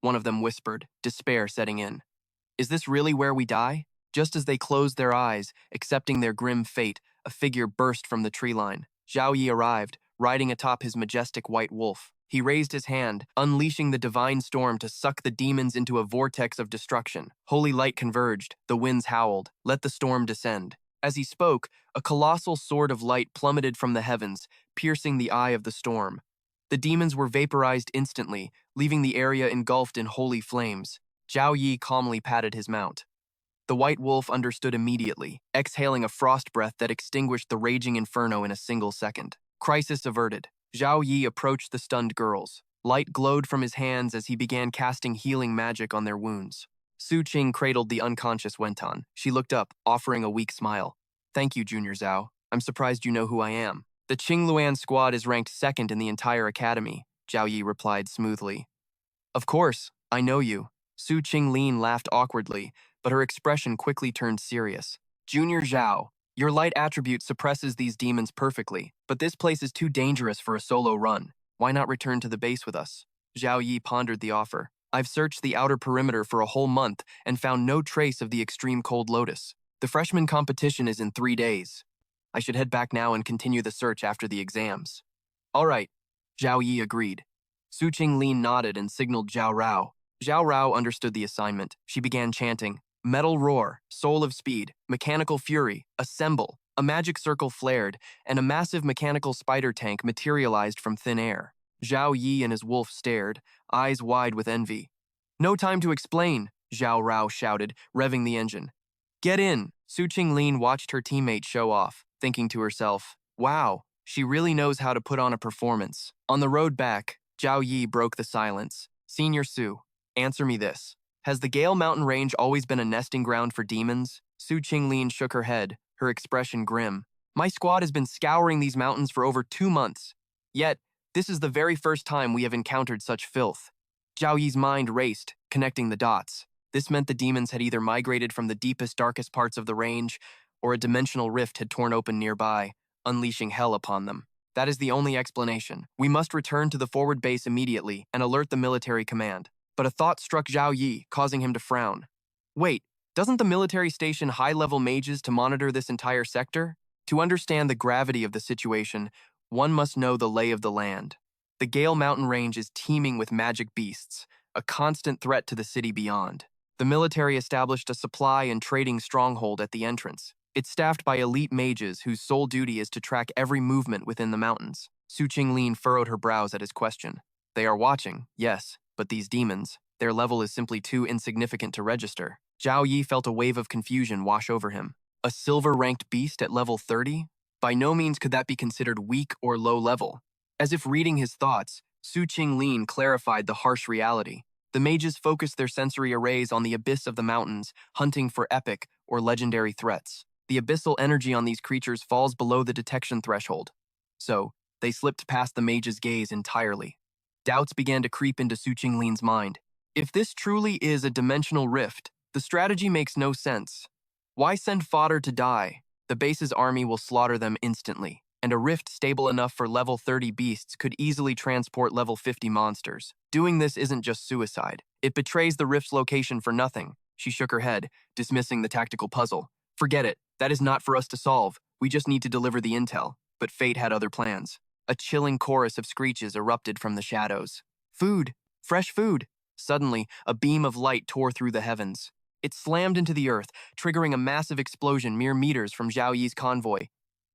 One of them whispered, despair setting in. Is this really where we die? Just as they closed their eyes, accepting their grim fate, a figure burst from the tree line. Zhao Yi arrived, riding atop his majestic white wolf. He raised his hand, unleashing the divine storm to suck the demons into a vortex of destruction. Holy light converged, the winds howled. Let the storm descend. As he spoke, a colossal sword of light plummeted from the heavens, piercing the eye of the storm. The demons were vaporized instantly, leaving the area engulfed in holy flames. Zhao Yi calmly patted his mount. The white wolf understood immediately, exhaling a frost breath that extinguished the raging inferno in a single second. Crisis averted. Zhao Yi approached the stunned girls. Light glowed from his hands as he began casting healing magic on their wounds. Su Qing cradled the unconscious Wentan. She looked up, offering a weak smile. Thank you, Junior Zhao. I'm surprised you know who I am. The Qingluan squad is ranked second in the entire academy, Zhao Yi replied smoothly. Of course, I know you. Su Qinglin laughed awkwardly, but her expression quickly turned serious. Junior Zhao, your light attribute suppresses these demons perfectly, but this place is too dangerous for a solo run. Why not return to the base with us? Zhao Yi pondered the offer. I've searched the outer perimeter for a whole month and found no trace of the extreme cold lotus. The freshman competition is in 3 days. I should head back now and continue the search after the exams. All right, Zhao Yi agreed. Su Qinglin nodded and signaled Zhao Rao. Zhao Rao understood the assignment. She began chanting, Metal Roar, Soul of Speed, Mechanical Fury, Assemble. A magic circle flared, and a massive mechanical spider tank materialized from thin air. Zhao Yi and his wolf stared, eyes wide with envy. No time to explain, Zhao Rao shouted, revving the engine. Get in! Su Qinglin watched her teammate show off, thinking to herself, wow, she really knows how to put on a performance. On the road back, Zhao Yi broke the silence. Senior Su, answer me this. Has the Gale Mountain Range always been a nesting ground for demons? Su Qinglin shook her head, her expression grim. My squad has been scouring these mountains for over 2 months. Yet, this is the very first time we have encountered such filth. Zhao Yi's mind raced, connecting the dots. This meant the demons had either migrated from the deepest, darkest parts of the range, or a dimensional rift had torn open nearby, unleashing hell upon them. That is the only explanation. We must return to the forward base immediately and alert the military command. But a thought struck Zhao Yi, causing him to frown. Wait, doesn't the military station high-level mages to monitor this entire sector? To understand the gravity of the situation, one must know the lay of the land. The Gale Mountain Range is teeming with magic beasts, a constant threat to the city beyond. The military established a supply and trading stronghold at the entrance. It's staffed by elite mages whose sole duty is to track every movement within the mountains. Su Qinglin furrowed her brows at his question. They are watching, yes, but these demons, their level is simply too insignificant to register. Zhao Yi felt a wave of confusion wash over him. A silver-ranked beast at level 30? By no means could that be considered weak or low level. As if reading his thoughts, Su Qinglin clarified the harsh reality. The mages focused their sensory arrays on the abyss of the mountains, hunting for epic or legendary threats. The abyssal energy on these creatures falls below the detection threshold. So, they slipped past the mage's gaze entirely. Doubts began to creep into Su Qinglin's mind. If this truly is a dimensional rift, the strategy makes no sense. Why send fodder to die? The base's army will slaughter them instantly, and a rift stable enough for level 30 beasts could easily transport level 50 monsters. Doing this isn't just suicide. It betrays the rift's location for nothing. She shook her head, dismissing the tactical puzzle. Forget it. That is not for us to solve. We just need to deliver the intel. But fate had other plans. A chilling chorus of screeches erupted from the shadows. Food! Fresh food! Suddenly, a beam of light tore through the heavens. It slammed into the earth, triggering a massive explosion mere meters from Zhao Yi's convoy.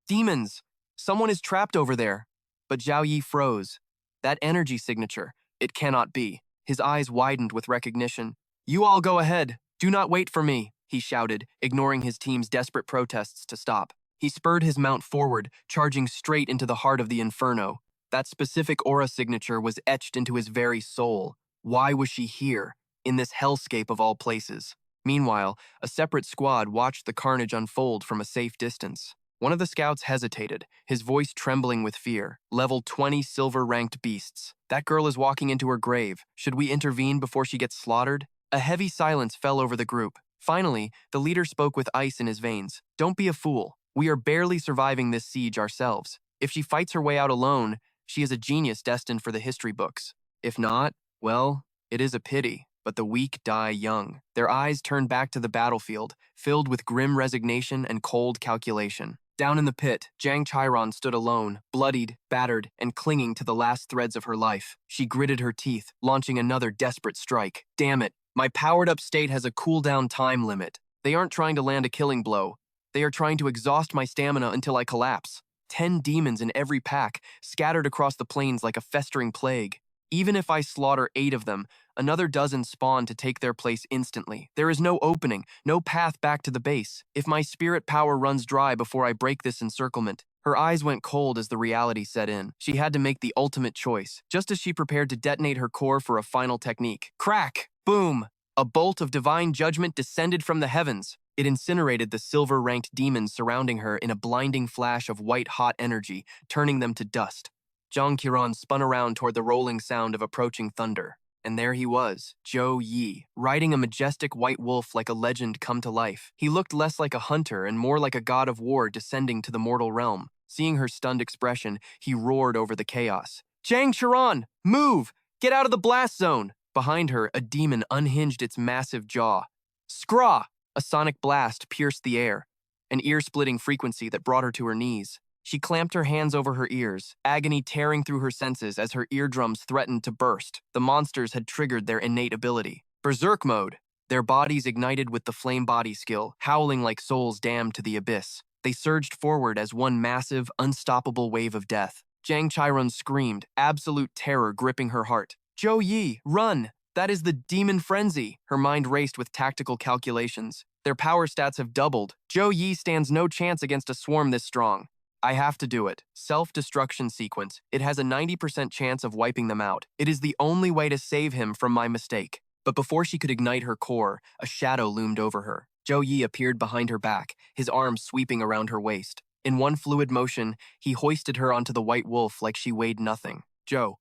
Demons! Someone is trapped over there. But Zhao Yi froze. That energy signature. It cannot be. His eyes widened with recognition. You all go ahead. Do not wait for me, he shouted, ignoring his team's desperate protests to stop. He spurred his mount forward, charging straight into the heart of the inferno. That specific aura signature was etched into his very soul. Why was she here, in this hellscape of all places? Meanwhile, a separate squad watched the carnage unfold from a safe distance. One of the scouts hesitated, his voice trembling with fear. Level 20 silver-ranked beasts. That girl is walking into her grave. Should we intervene before she gets slaughtered? A heavy silence fell over the group. Finally, the leader spoke with ice in his veins. Don't be a fool. We are barely surviving this siege ourselves. If she fights her way out alone, she is a genius destined for the history books. If not, well, it is a pity. But the weak die young. Their eyes turned back to the battlefield, filled with grim resignation and cold calculation. Down in the pit, Jang Chiron stood alone, bloodied, battered, and clinging to the last threads of her life. She gritted her teeth, launching another desperate strike. Damn it, my powered-up state has a cooldown time limit. They aren't trying to land a killing blow. They are trying to exhaust my stamina until I collapse. 10 demons in every pack, scattered across the plains like a festering plague. Even if I slaughter 8 of them, another dozen spawn to take their place instantly. There is no opening, no path back to the base. If my spirit power runs dry before I break this encirclement, her eyes went cold as the reality set in. She had to make the ultimate choice, just as she prepared to detonate her core for a final technique. Crack! Boom! A bolt of divine judgment descended from the heavens. It incinerated the silver-ranked demons surrounding her in a blinding flash of white-hot energy, turning them to dust. Jang Qiran spun around toward the rolling sound of approaching thunder. And there he was, Zhou Yi, riding a majestic white wolf like a legend come to life. He looked less like a hunter and more like a god of war descending to the mortal realm. Seeing her stunned expression, he roared over the chaos. Jang Qiran, move! Get out of the blast zone! Behind her, a demon unhinged its massive jaw. Scraw! A sonic blast pierced the air, an ear-splitting frequency that brought her to her knees. She clamped her hands over her ears, agony tearing through her senses as her eardrums threatened to burst. The monsters had triggered their innate ability. Berserk mode. Their bodies ignited with the flame body skill, howling like souls damned to the abyss. They surged forward as one massive, unstoppable wave of death. Jang Chiron screamed, absolute terror gripping her heart. Zhou Yi, run! That is the demon frenzy. Her mind raced with tactical calculations. Their power stats have doubled. Zhou Yi stands no chance against a swarm this strong. I have to do it. Self-destruction sequence. It has a 90% chance of wiping them out. It is the only way to save him from my mistake. But before she could ignite her core, a shadow loomed over her. Zhou Yi appeared behind her back, his arms sweeping around her waist. In one fluid motion, he hoisted her onto the white wolf like she weighed nothing. Zhou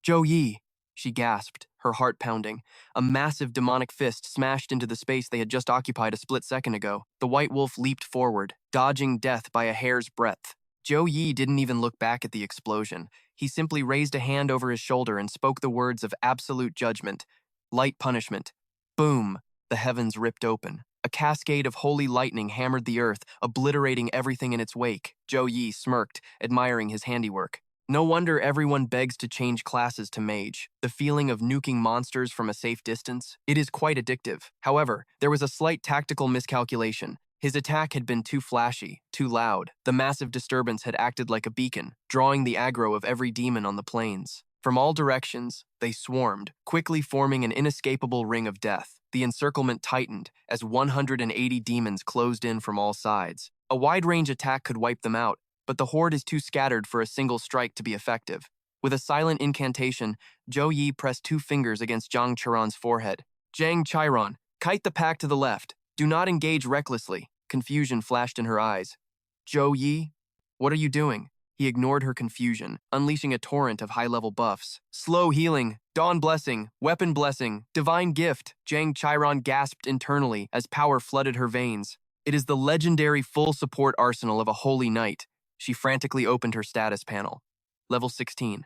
Yi, she gasped, her heart pounding. A massive demonic fist smashed into the space they had just occupied a split second ago. The white wolf leaped forward, dodging death by a hair's breadth. Zhou Yi didn't even look back at the explosion. He simply raised a hand over his shoulder and spoke the words of absolute judgment. Light punishment. Boom! The heavens ripped open. A cascade of holy lightning hammered the earth, obliterating everything in its wake. Zhou Yi smirked, admiring his handiwork. No wonder everyone begs to change classes to mage. The feeling of nuking monsters from a safe distance, it is quite addictive. However, there was a slight tactical miscalculation. His attack had been too flashy, too loud. The massive disturbance had acted like a beacon, drawing the aggro of every demon on the plains. From all directions, they swarmed, quickly forming an inescapable ring of death. The encirclement tightened as 180 demons closed in from all sides. A wide-range attack could wipe them out, but the horde is too scattered for a single strike to be effective. With a silent incantation, Zhou Yi pressed 2 fingers against Jang Chiron's forehead. Jang Chiron, kite the pack to the left. Do not engage recklessly. Confusion flashed in her eyes. Zhou Yi, what are you doing? He ignored her confusion, unleashing a torrent of high-level buffs. Slow healing, dawn blessing, weapon blessing, divine gift. Jang Chiron gasped internally as power flooded her veins. It is the legendary full support arsenal of a holy knight. She frantically opened her status panel. Level 16.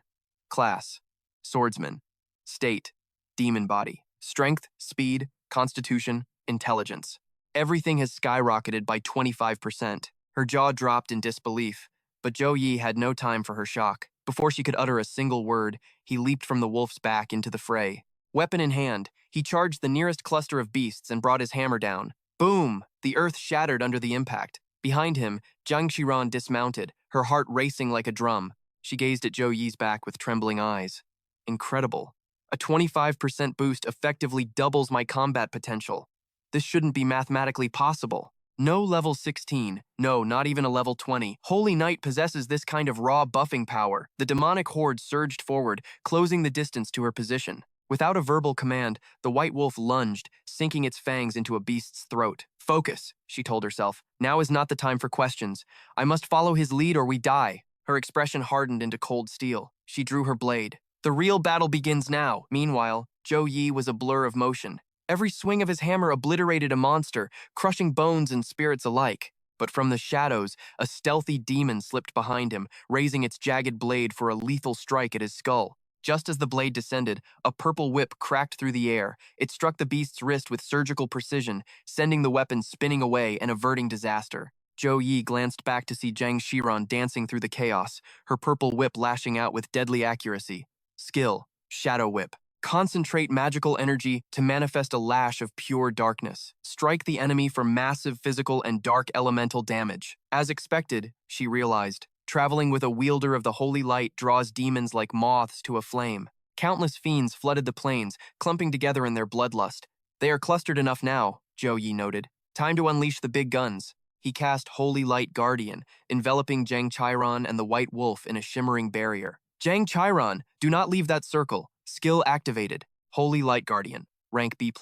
Class. Swordsman. State. Demon body. Strength, speed, constitution, intelligence. Everything has skyrocketed by 25%. Her jaw dropped in disbelief, but Zhou Yi had no time for her shock. Before she could utter a single word, he leaped from the wolf's back into the fray. Weapon in hand, he charged the nearest cluster of beasts and brought his hammer down. Boom! The earth shattered under the impact. Behind him, Jang Qiran dismounted, her heart racing like a drum. She gazed at Zhou Yi's back with trembling eyes. Incredible. A 25% boost effectively doubles my combat potential. This shouldn't be mathematically possible. No level 16, no, not even a level 20. Holy Knight possesses this kind of raw buffing power. The demonic horde surged forward, closing the distance to her position. Without a verbal command, the white wolf lunged, sinking its fangs into a beast's throat. Focus, she told herself. Now is not the time for questions. I must follow his lead or we die. Her expression hardened into cold steel. She drew her blade. The real battle begins now. Meanwhile, Zhou Yi was a blur of motion. Every swing of his hammer obliterated a monster, crushing bones and spirits alike. But from the shadows, a stealthy demon slipped behind him, raising its jagged blade for a lethal strike at his skull. Just as the blade descended, a purple whip cracked through the air. It struck the beast's wrist with surgical precision, sending the weapon spinning away and averting disaster. Zhou Yi glanced back to see Zhang Shiran dancing through the chaos, her purple whip lashing out with deadly accuracy. Skill, Shadow Whip. Concentrate magical energy to manifest a lash of pure darkness. Strike the enemy for massive physical and dark elemental damage. As expected, she realized, traveling with a wielder of the holy light draws demons like moths to a flame. Countless fiends flooded the plains, clumping together in their bloodlust. They are clustered enough now, Zhou Yi noted. Time to unleash the big guns. He cast Holy Light Guardian, enveloping Zhang Chiron and the White Wolf in a shimmering barrier. Zhang Chiron, do not leave that circle. Skill activated. Holy Light Guardian. Rank B+.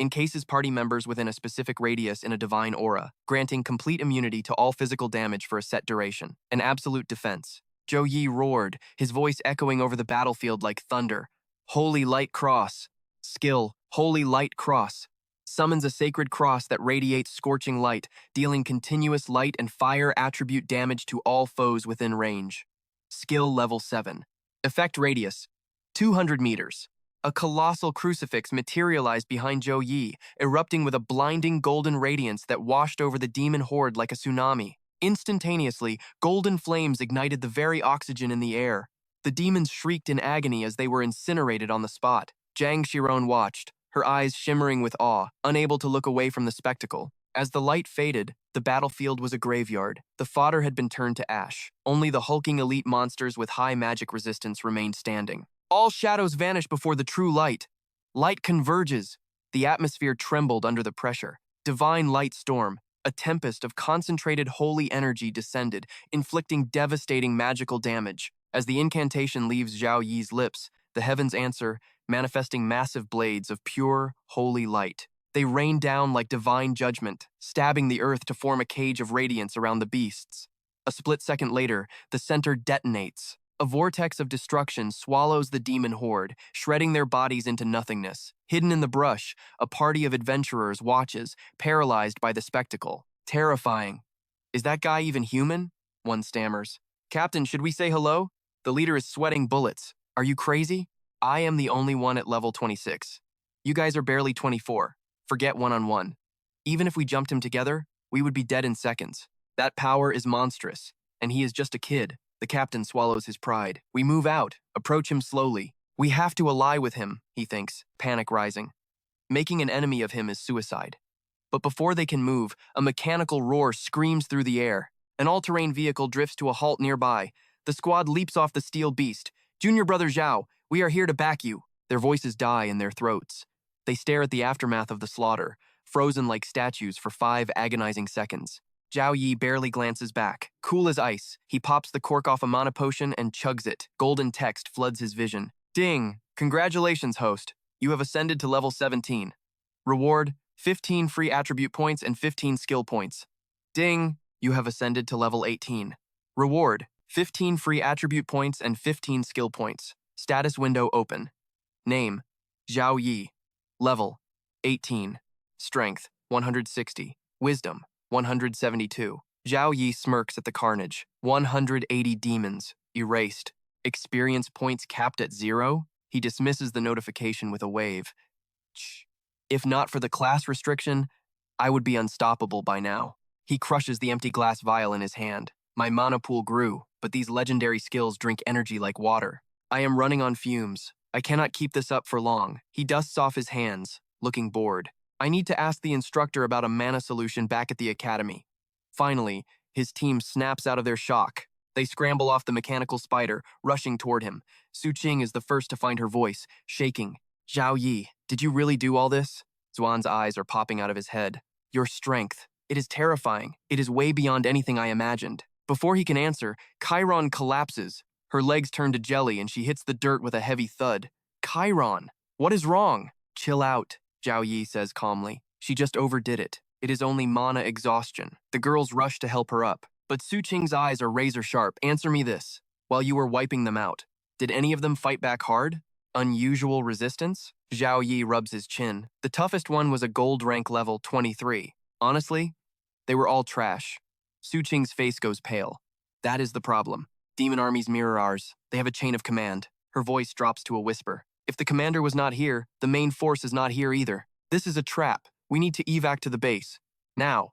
Encases party members within a specific radius in a divine aura, granting complete immunity to all physical damage for a set duration. An absolute defense. Zhou Yi roared, his voice echoing over the battlefield like thunder. Holy Light Cross. Skill, Holy Light Cross. Summons a sacred cross that radiates scorching light, dealing continuous light and fire attribute damage to all foes within range. Skill level 7. Effect radius, 200 meters. A colossal crucifix materialized behind Zhou Yi, erupting with a blinding golden radiance that washed over the demon horde like a tsunami. Instantaneously, golden flames ignited the very oxygen in the air. The demons shrieked in agony as they were incinerated on the spot. Zhang Shiron watched, her eyes shimmering with awe, unable to look away from the spectacle. As the light faded, the battlefield was a graveyard. The fodder had been turned to ash. Only the hulking elite monsters with high magic resistance remained standing. All shadows vanish before the true light. Light converges. The atmosphere trembled under the pressure. Divine light storm. A tempest of concentrated holy energy descended, inflicting devastating magical damage. As the incantation leaves Zhou Yi's lips, the heavens answer, manifesting massive blades of pure, holy light. They rain down like divine judgment, stabbing the earth to form a cage of radiance around the beasts. A split second later, the center detonates. A vortex of destruction swallows the demon horde, shredding their bodies into nothingness. Hidden in the brush, a party of adventurers watches, paralyzed by the spectacle. Terrifying. Is that guy even human? One stammers. Captain, should we say hello? The leader is sweating bullets. Are you crazy? I am the only one at level 26. You guys are barely 24. Forget one-on-one. Even if we jumped him together, we would be dead in seconds. That power is monstrous, and he is just a kid. The captain swallows his pride. We move out, approach him slowly. We have to ally with him, he thinks, panic rising. Making an enemy of him is suicide. But before they can move, a mechanical roar screams through the air. An all-terrain vehicle drifts to a halt nearby. The squad leaps off the steel beast. Junior Brother Zhao, we are here to back you. Their voices die in their throats. They stare at the aftermath of the slaughter, frozen like statues for 5 agonizing seconds. Zhao Yi barely glances back. Cool as ice, he pops the cork off a mana potion and chugs it. Golden text floods his vision. Ding! Congratulations, host. You have ascended to level 17. Reward, 15 free attribute points and 15 skill points. Ding! You have ascended to level 18. Reward, 15 free attribute points and 15 skill points. Status window open. Name, Zhao Yi. Level, 18. Strength, 160. Wisdom, 172. Zhao Yi smirks at the carnage. 180 demons, erased. Experience points capped at 0? He dismisses the notification with a wave. Shh. If not for the class restriction, I would be unstoppable by now. He crushes the empty glass vial in his hand. My mana pool grew, but these legendary skills drink energy like water. I am running on fumes. I cannot keep this up for long. He dusts off his hands, looking bored. I need to ask the instructor about a mana solution back at the academy. Finally, his team snaps out of their shock. They scramble off the mechanical spider, rushing toward him. Su Qing is the first to find her voice, shaking. Zhao Yi, did you really do all this? Zuan's eyes are popping out of his head. Your strength. It is terrifying. It is way beyond anything I imagined. Before he can answer, Chiron collapses. Her legs turn to jelly and she hits the dirt with a heavy thud. Chiron, what is wrong? Chill out, Zhao Yi says calmly. She just overdid it. It is only mana exhaustion. The girls rush to help her up. But Su Qing's eyes are razor sharp. Answer me this. While you were wiping them out, did any of them fight back hard? Unusual resistance? Zhao Yi rubs his chin. The toughest one was a gold rank level 23. Honestly, they were all trash. Su Qing's face goes pale. That is the problem. Demon armies mirror ours. They have a chain of command. Her voice drops to a whisper. If the commander was not here, the main force is not here either. This is a trap. We need to evac to the base. Now.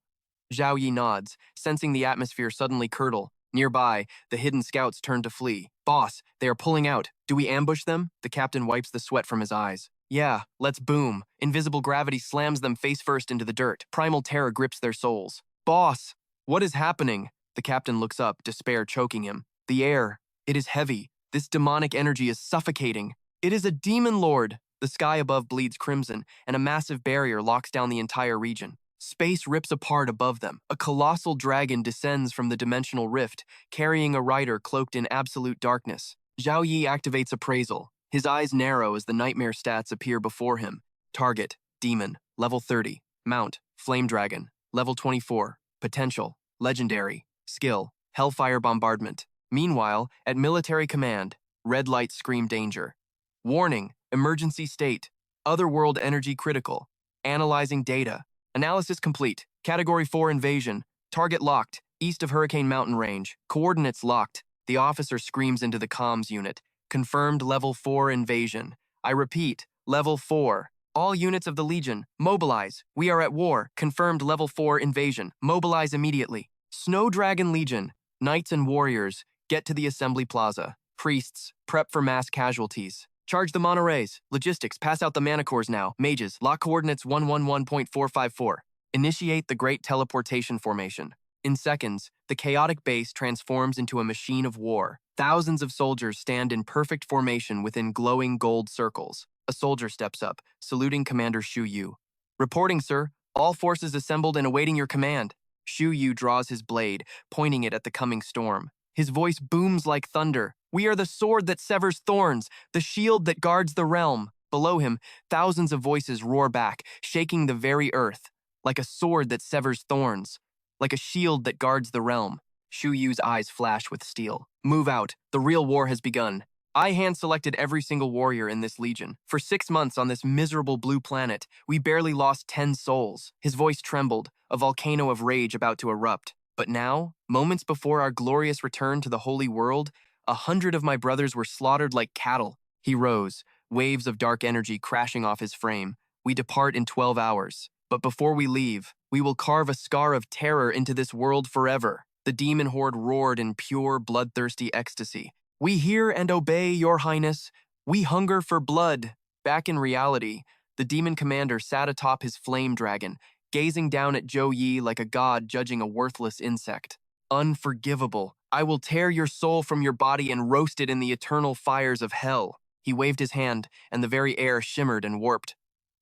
Zhao Yi nods, sensing the atmosphere suddenly curdle. Nearby, the hidden scouts turn to flee. Boss, they are pulling out. Do we ambush them? The captain wipes the sweat from his eyes. Yeah, let's boom. Invisible gravity slams them face first into the dirt. Primal terror grips their souls. Boss, what is happening? The captain looks up, despair choking him. The air, it is heavy. This demonic energy is suffocating. It is a demon lord. The sky above bleeds crimson, and a massive barrier locks down the entire region. Space rips apart above them. A colossal dragon descends from the dimensional rift, carrying a rider cloaked in absolute darkness. Zhao Yi activates appraisal. His eyes narrow as the nightmare stats appear before him. Target, demon, level 30. Mount, flame dragon, level 24. Potential, legendary. Skill, hellfire bombardment. Meanwhile, at military command, red lights scream danger. Warning, emergency state. Otherworld energy critical. Analyzing data. Analysis complete. Category 4 invasion. Target locked. East of Hurricane Mountain Range. Coordinates locked. The officer screams into the comms unit. Confirmed level 4 invasion. I repeat, level 4. All units of the Legion, mobilize. We are at war. Confirmed level 4 invasion. Mobilize immediately. Snow Dragon Legion. Knights and warriors, get to the assembly plaza. Priests, prep for mass casualties. Charge the monorays. Logistics, pass out the manicores now. Mages, lock coordinates 111.454. Initiate the Great Teleportation Formation. In seconds, the chaotic base transforms into a machine of war. Thousands of soldiers stand in perfect formation within glowing gold circles. A soldier steps up, saluting Commander Shu Yu. Reporting, sir. All forces assembled and awaiting your command. Shu Yu draws his blade, pointing it at the coming storm. His voice booms like thunder. We are the sword that severs thorns, the shield that guards the realm. Below him, thousands of voices roar back, shaking the very earth. Like a sword that severs thorns, like a shield that guards the realm. Shu Yu's eyes flash with steel. Move out. The real war has begun. I hand-selected every single warrior in this legion. For 6 months on this miserable blue planet, we barely lost 10 souls. His voice trembled, a volcano of rage about to erupt. But now, moments before our glorious return to the holy world, 100 of my brothers were slaughtered like cattle. He rose, waves of dark energy crashing off his frame. We depart in 12 hours. But before we leave, we will carve a scar of terror into this world forever. The demon horde roared in pure, bloodthirsty ecstasy. We hear and obey, your highness. We hunger for blood. Back in reality, the demon commander sat atop his flame dragon, gazing down at Zhou Yi like a god judging a worthless insect. Unforgivable. I will tear your soul from your body and roast it in the eternal fires of hell. He waved his hand, and the very air shimmered and warped.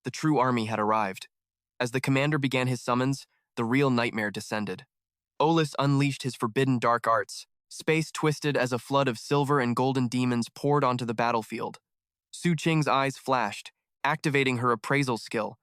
The true army had arrived. As the commander began his summons, the real nightmare descended. Olus unleashed his forbidden dark arts. Space twisted as a flood of silver and golden demons poured onto the battlefield. Su Qing's eyes flashed, activating her appraisal skill.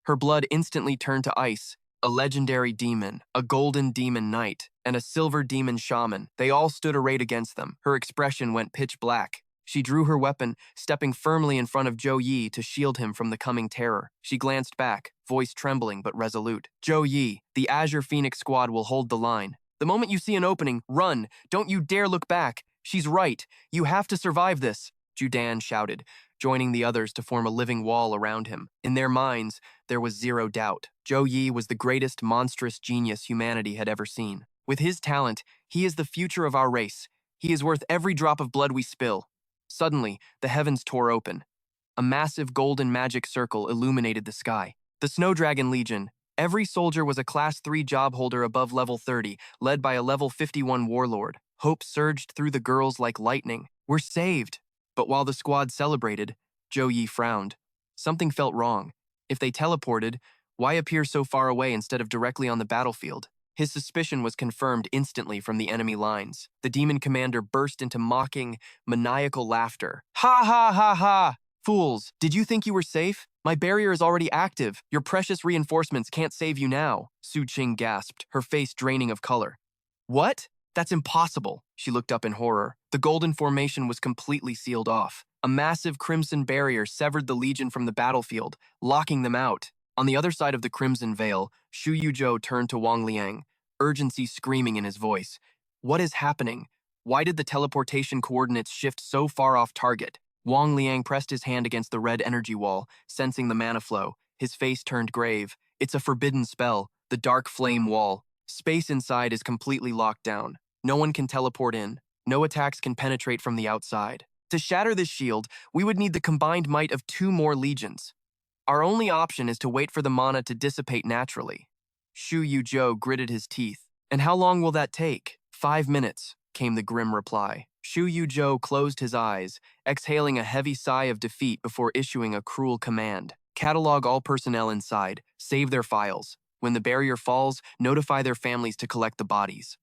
Her blood instantly turned to ice. A legendary demon, a golden demon knight, and a silver demon shaman. They all stood arrayed against them. Her expression went pitch black. She drew her weapon, stepping firmly in front of Zhou Yi to shield him from the coming terror. She glanced back, voice trembling but resolute. Zhou Yi, the Azure Phoenix squad will hold the line. The moment you see an opening, run. Don't you dare look back. She's right. You have to survive this, Judan shouted, joining the others to form a living wall around him. In their minds, there was zero doubt. Zhou Yi was the greatest monstrous genius humanity had ever seen. With his talent, he is the future of our race. He is worth every drop of blood we spill. Suddenly, the heavens tore open. A massive golden magic circle illuminated the sky. The Snow Dragon Legion. Every soldier was a Class 3 job holder above level 30, led by a level 51 warlord. Hope surged through the girls like lightning. We're saved. But while the squad celebrated, Zhou Yi frowned. Something felt wrong. If they teleported, why appear so far away instead of directly on the battlefield? His suspicion was confirmed instantly from the enemy lines. The demon commander burst into mocking, maniacal laughter. Ha ha ha ha! Fools, did you think you were safe? My barrier is already active. Your precious reinforcements can't save you now, Su Qing gasped, her face draining of color. What? That's impossible. She looked up in horror. The golden formation was completely sealed off. A massive crimson barrier severed the Legion from the battlefield, locking them out. On the other side of the crimson veil, Shu Yuzhou turned to Wang Liang, urgency screaming in his voice. What is happening? Why did the teleportation coordinates shift so far off target? Wang Liang pressed his hand against the red energy wall, sensing the mana flow. His face turned grave. It's a forbidden spell. the dark flame wall. Space inside is completely locked down. No one can teleport in. No attacks can penetrate from the outside. To shatter this shield, we would need the combined might of 2 more legions. Our only option is to wait for the mana to dissipate naturally. Shu Yu-jo gritted his teeth. And how long will that take? 5 minutes, came the grim reply. Shu Yu-jo closed his eyes, exhaling a heavy sigh of defeat before issuing a cruel command. Catalog all personnel inside, save their files. When the barrier falls, notify their families to collect the bodies.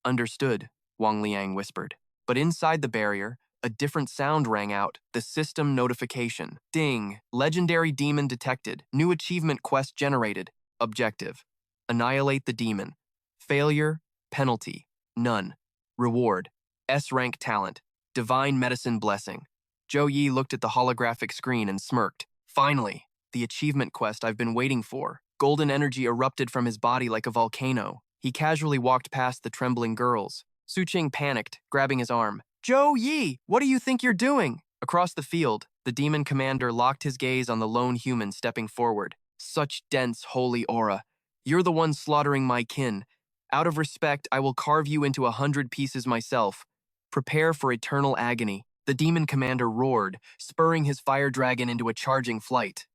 Understood, Wang Liang whispered. But inside the barrier, a different sound rang out, the system notification. Ding, legendary demon detected, new achievement quest generated. Objective, annihilate the demon. Failure, penalty, none. Reward, S-rank talent, divine medicine blessing. Zhou Yi looked at the holographic screen and smirked. Finally, the achievement quest I've been waiting for. Golden energy erupted from his body like a volcano. He casually walked past the trembling girls. Su Qing panicked, grabbing his arm. Zhou Yi, what do you think you're doing? Across the field, the demon commander locked his gaze on the lone human stepping forward. Such dense, holy aura. You're the one slaughtering my kin. Out of respect, I will carve you into 100 pieces myself. Prepare for eternal agony. The demon commander roared, spurring his fire dragon into a charging flight.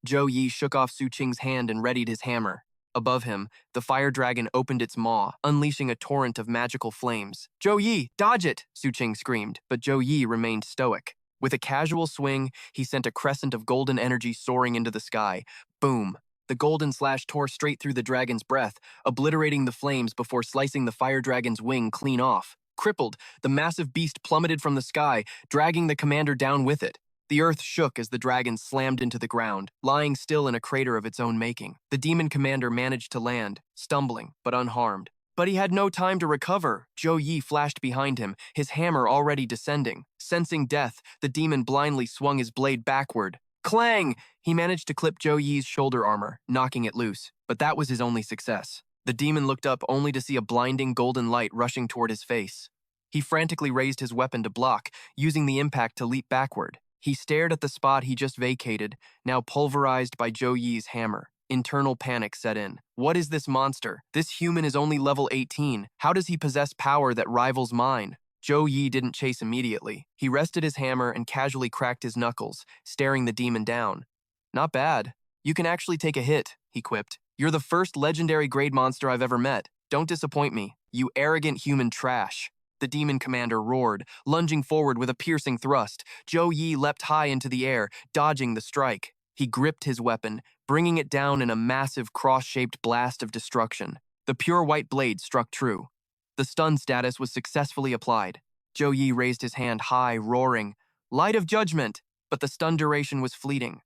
Zhou Yi shook off Su Qing's hand and readied his hammer. Above him, the fire dragon opened its maw, unleashing a torrent of magical flames. Zhou Yi, dodge it! Su Qing screamed, but Zhou Yi remained stoic. With a casual swing, he sent a crescent of golden energy soaring into the sky. Boom! The golden slash tore straight through the dragon's breath, obliterating the flames before slicing the fire dragon's wing clean off. Crippled, the massive beast plummeted from the sky, dragging the commander down with it. The earth shook as the dragon slammed into the ground, lying still in a crater of its own making. The demon commander managed to land, stumbling, but unharmed. But he had no time to recover. Zhou Yi flashed behind him, his hammer already descending. Sensing death, the demon blindly swung his blade backward. Clang! He managed to clip Zhou Yi's shoulder armor, knocking it loose. But that was his only success. The demon looked up only to see a blinding golden light rushing toward his face. He frantically raised his weapon to block, using the impact to leap backward. He stared at the spot he just vacated, now pulverized by Zhou Yi's hammer. Internal panic set in. What is this monster? This human is only level 18. How does he possess power that rivals mine? Zhou Yi didn't chase immediately. He rested his hammer and casually cracked his knuckles, staring the demon down. Not bad. You can actually take a hit, he quipped. You're the first legendary grade monster I've ever met. Don't disappoint me, you arrogant human trash. The demon commander roared, lunging forward with a piercing thrust. Zhou Yi leapt high into the air, dodging the strike. He gripped his weapon, bringing it down in a massive cross-shaped blast of destruction. The pure white blade struck true. The stun status was successfully applied. Zhou Yi raised his hand high, roaring, Light of Judgment! But the stun duration was fleeting.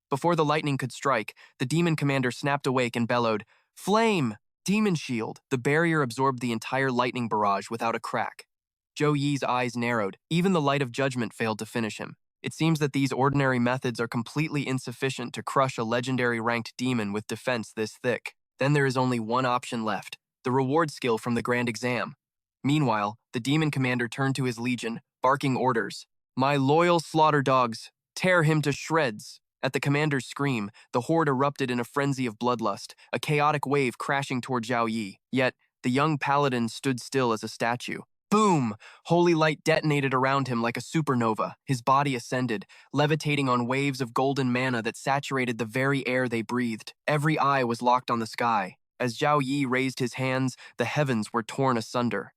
Before the lightning could strike, the demon commander snapped awake and bellowed, Flame! Demon Shield! The barrier absorbed the entire lightning barrage without a crack. Zhou Yi's eyes narrowed. Even the Light of Judgment failed to finish him. It seems that these ordinary methods are completely insufficient to crush a legendary ranked demon with defense this thick. Then there is only one option left, the reward skill from the grand exam. Meanwhile, the demon commander turned to his legion, barking orders. My loyal slaughter dogs, tear him to shreds. At the commander's scream, the horde erupted in a frenzy of bloodlust, a chaotic wave crashing toward Zhou Yi. Yet, the young paladin stood still as a statue. Boom! Holy light detonated around him like a supernova. His body ascended, levitating on waves of golden mana that saturated the very air they breathed. Every eye was locked on the sky. As Zhou Yi raised his hands, the heavens were torn asunder.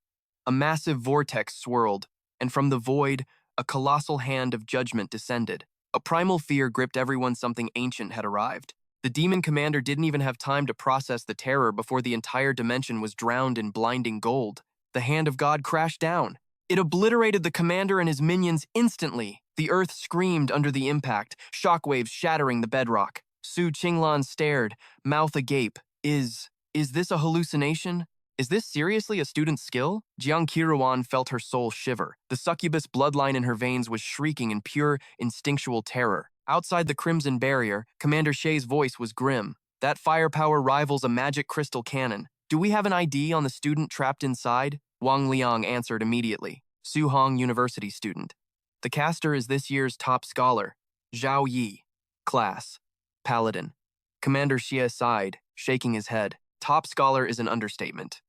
A massive vortex swirled, and from the void, a colossal hand of judgment descended. A primal fear gripped everyone something ancient had arrived. The demon commander didn't even have time to process the terror before the entire dimension was drowned in blinding gold. The hand of God crashed down. It obliterated the commander and his minions instantly. The earth screamed under the impact, shockwaves shattering the bedrock. Su Qinglan stared, mouth agape. Is this a hallucination? Is this seriously a student's skill? Jiang Qiruan felt her soul shiver. The succubus bloodline in her veins was shrieking in pure, instinctual terror. Outside the crimson barrier, Commander Shea's voice was grim. That firepower rivals a magic crystal cannon. Do we have an ID on the student trapped inside? Wang Liang answered immediately. Suhong University student. The caster is this year's top scholar. Zhao Yi. Class. Paladin. Commander Xie sighed, shaking his head. Top scholar is an understatement.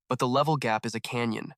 But the level gap is a canyon.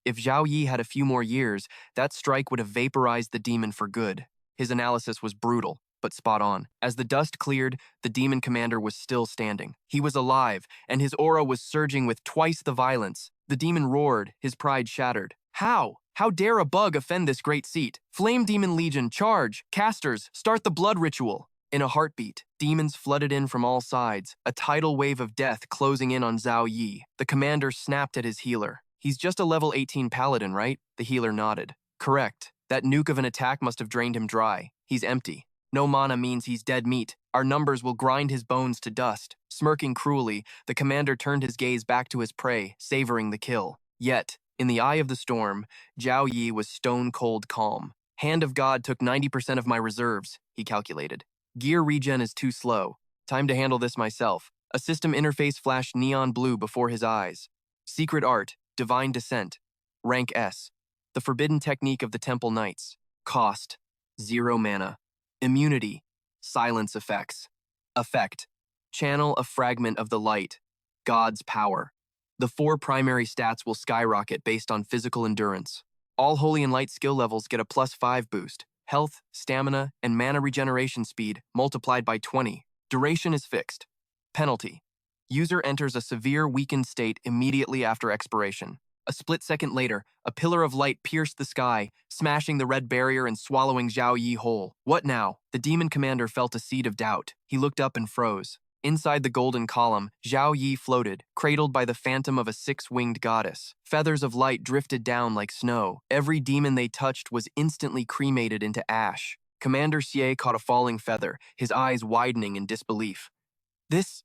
If Zhao Yi had a few more years, that strike would have vaporized the demon for good. His analysis was brutal, but spot on. As the dust cleared, the demon commander was still standing. He was alive, and his aura was surging with twice the violence. The demon roared, his pride shattered. How? How dare a bug offend this great seat? Flame Demon Legion, charge! Casters, start the blood ritual! In a heartbeat, demons flooded in from all sides, a tidal wave of death closing in on Zhao Yi. The commander snapped at his healer. He's just a level 18 paladin, right? The healer nodded. Correct. That nuke of an attack must have drained him dry. He's empty. No mana means he's dead meat. Our numbers will grind his bones to dust. Smirking cruelly, the commander turned his gaze back to his prey, savoring the kill. Yet, in the eye of the storm, Zhao Yi was stone-cold calm. Hand of God took 90% of my reserves, he calculated. Gear regen is too slow. Time to handle this myself. A system interface flashed neon blue before his eyes. Secret art, divine descent. Rank S. The forbidden technique of the Temple Knights. Cost, 0 mana. Immunity, silence effects. Effect, channel a fragment of the light. God's power. The 4 primary stats will skyrocket based on physical endurance. All Holy and Light skill levels get a +5 boost. Health, stamina, and mana regeneration speed multiplied by 20. Duration is fixed. Penalty. User enters a severe weakened state immediately after expiration. A split second later, a pillar of light pierced the sky, smashing the red barrier and swallowing Zhao Yi whole. What now? The demon commander felt a seed of doubt. He looked up and froze. Inside the golden column, Zhao Yi floated, cradled by the phantom of a 6-winged goddess. Feathers of light drifted down like snow. Every demon they touched was instantly cremated into ash. Commander Xie caught a falling feather, his eyes widening in disbelief. This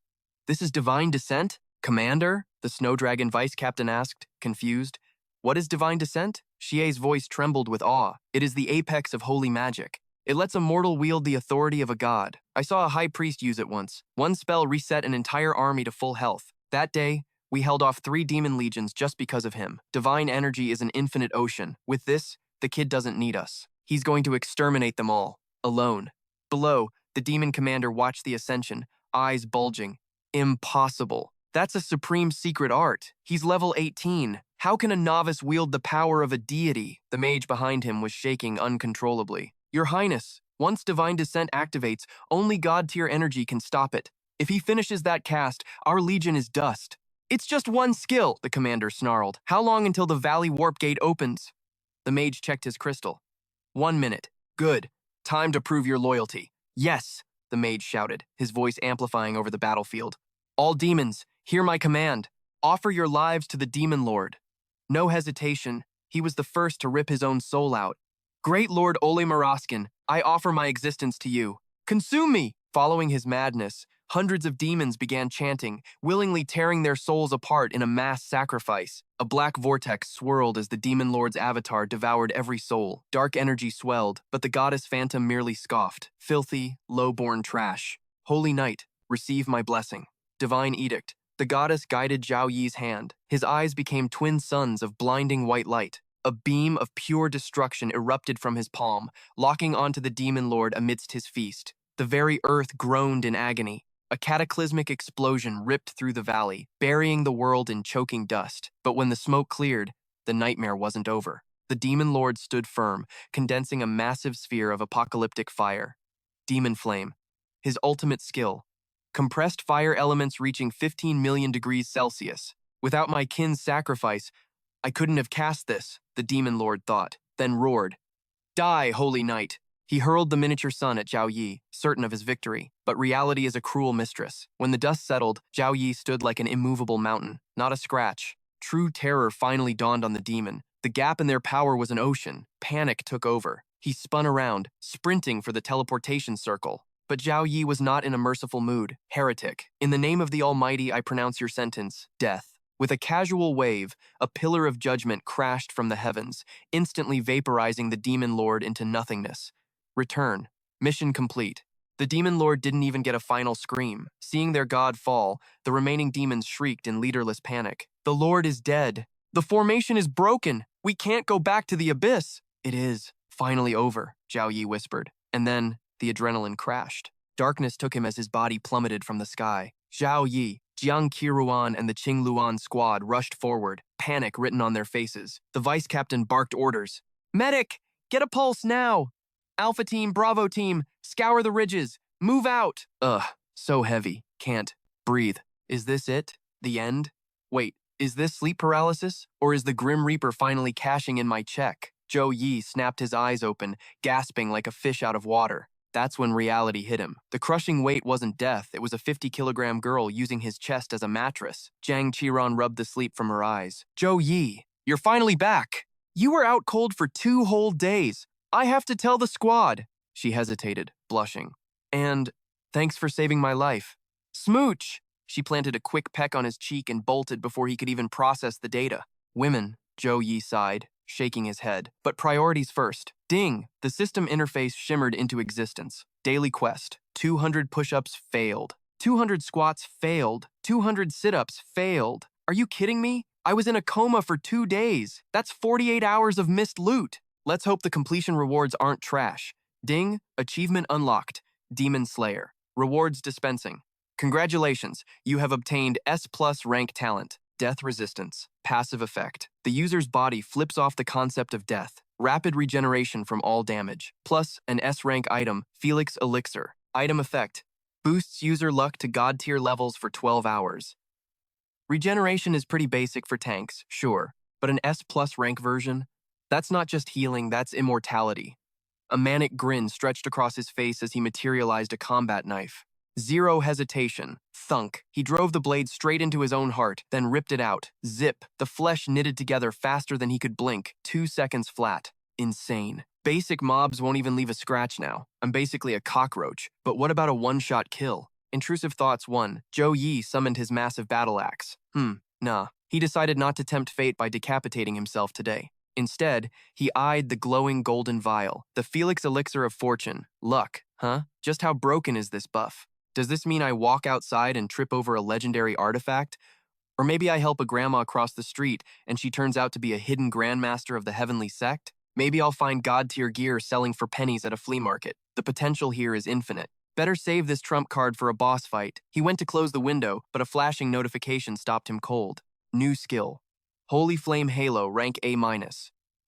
is divine descent? Commander? The Snow Dragon Vice Captain asked, confused. What is divine descent? Xie's voice trembled with awe. It is the apex of holy magic. It lets a mortal wield the authority of a god. I saw a high priest use it once. One spell reset an entire army to full health. That day, we held off 3 demon legions just because of him. Divine energy is an infinite ocean. With this, the kid doesn't need us. He's going to exterminate them all, alone. Below, the demon commander watched the ascension, eyes bulging. Impossible. That's a supreme secret art. He's level 18. How can a novice wield the power of a deity? The mage behind him was shaking uncontrollably. Your Highness, once Divine Descent activates, only God-tier energy can stop it. If he finishes that cast, our legion is dust. It's just one skill, the commander snarled. How long until the Valley Warp Gate opens? The mage checked his crystal. 1 minute. Good. Time to prove your loyalty. Yes, the mage shouted, his voice amplifying over the battlefield. All demons, hear my command. Offer your lives to the Demon Lord. No hesitation, he was the first to rip his own soul out. Great Lord Ole Maraskin, I offer my existence to you. Consume me! Following his madness, hundreds of demons began chanting, willingly tearing their souls apart in a mass sacrifice. A black vortex swirled as the Demon Lord's avatar devoured every soul. Dark energy swelled, but the goddess phantom merely scoffed. Filthy, low-born trash. Holy Knight, receive my blessing. Divine edict. The goddess guided Zhao Yi's hand. His eyes became twin suns of blinding white light. A beam of pure destruction erupted from his palm, locking onto the Demon Lord amidst his feast. The very earth groaned in agony. A cataclysmic explosion ripped through the valley, burying the world in choking dust. But when the smoke cleared, the nightmare wasn't over. The Demon Lord stood firm, condensing a massive sphere of apocalyptic fire. Demon Flame. His ultimate skill. Compressed fire elements reaching 15 million degrees Celsius. Without my kin's sacrifice, I couldn't have cast this, the Demon Lord thought, then roared. Die, Holy Knight! He hurled the miniature sun at Zhao Yi, certain of his victory. But reality is a cruel mistress. When the dust settled, Zhao Yi stood like an immovable mountain, not a scratch. True terror finally dawned on the demon. The gap in their power was an ocean. Panic took over. He spun around, sprinting for the teleportation circle. But Zhao Yi was not in a merciful mood. Heretic, in the name of the Almighty, I pronounce your sentence, death. With a casual wave, a pillar of judgment crashed from the heavens, instantly vaporizing the Demon Lord into nothingness. Return. Mission complete. The Demon Lord didn't even get a final scream. Seeing their god fall, the remaining demons shrieked in leaderless panic. The Lord is dead. The formation is broken. We can't go back to the abyss. It is finally over, Zhao Yi whispered. And then the adrenaline crashed. Darkness took him as his body plummeted from the sky. Zhao Yi, Jiang Qiruan and the Qing Luan squad rushed forward, panic written on their faces. The vice captain barked orders. Medic! Get a pulse now! Alpha team, Bravo team, scour the ridges. Move out! Ugh, so heavy. Can't breathe. Is this it? The end? Wait, is this sleep paralysis? Or is the Grim Reaper finally cashing in my check? Zhou Yi snapped his eyes open, gasping like a fish out of water. That's when reality hit him. The crushing weight wasn't death, it was a 50-kilogram girl using his chest as a mattress. Jiang Qiran rubbed the sleep from her eyes. Zhou Yi, you're finally back! You were out cold for 2 whole days. I have to tell the squad. She hesitated, blushing. And thanks for saving my life. Smooch! She planted a quick peck on his cheek and bolted before he could even process the data. Women, Zhou Yi sighed, shaking his head. But priorities first. Ding! The system interface shimmered into existence. Daily quest. 200 push-ups failed. 200 squats failed. 200 sit-ups failed. Are you kidding me? I was in a coma for 2 days. That's 48 hours of missed loot. Let's hope the completion rewards aren't trash. Ding! Achievement unlocked. Demon Slayer. Rewards dispensing. Congratulations, you have obtained S+ rank talent. Death resistance. Passive effect. The user's body flips off the concept of death. Rapid regeneration from all damage. Plus an S rank item, Felix Elixir. Item effect. Boosts user luck to God tier levels for 12 hours. Regeneration is pretty basic for tanks, sure, but an S+ rank version? That's not just healing, that's immortality. A manic grin stretched across his face as he materialized a combat knife. Zero hesitation. Thunk. He drove the blade straight into his own heart, then ripped it out. Zip. The flesh knitted together faster than he could blink. 2 seconds flat. Insane. Basic mobs won't even leave a scratch now. I'm basically a cockroach. But what about a one-shot kill? Intrusive thoughts 1. Zhou Yi summoned his massive battle axe. Nah. He decided not to tempt fate by decapitating himself today. Instead, he eyed the glowing golden vial. The Felix Elixir of Fortune. Luck, huh? Just how broken is this buff? Does this mean I walk outside and trip over a legendary artifact? Or maybe I help a grandma across the street and she turns out to be a hidden grandmaster of the heavenly sect? Maybe I'll find god-tier gear selling for pennies at a flea market. The potential here is infinite. Better save this trump card for a boss fight. He went to close the window, but a flashing notification stopped him cold. New skill. Holy Flame Halo, rank A-.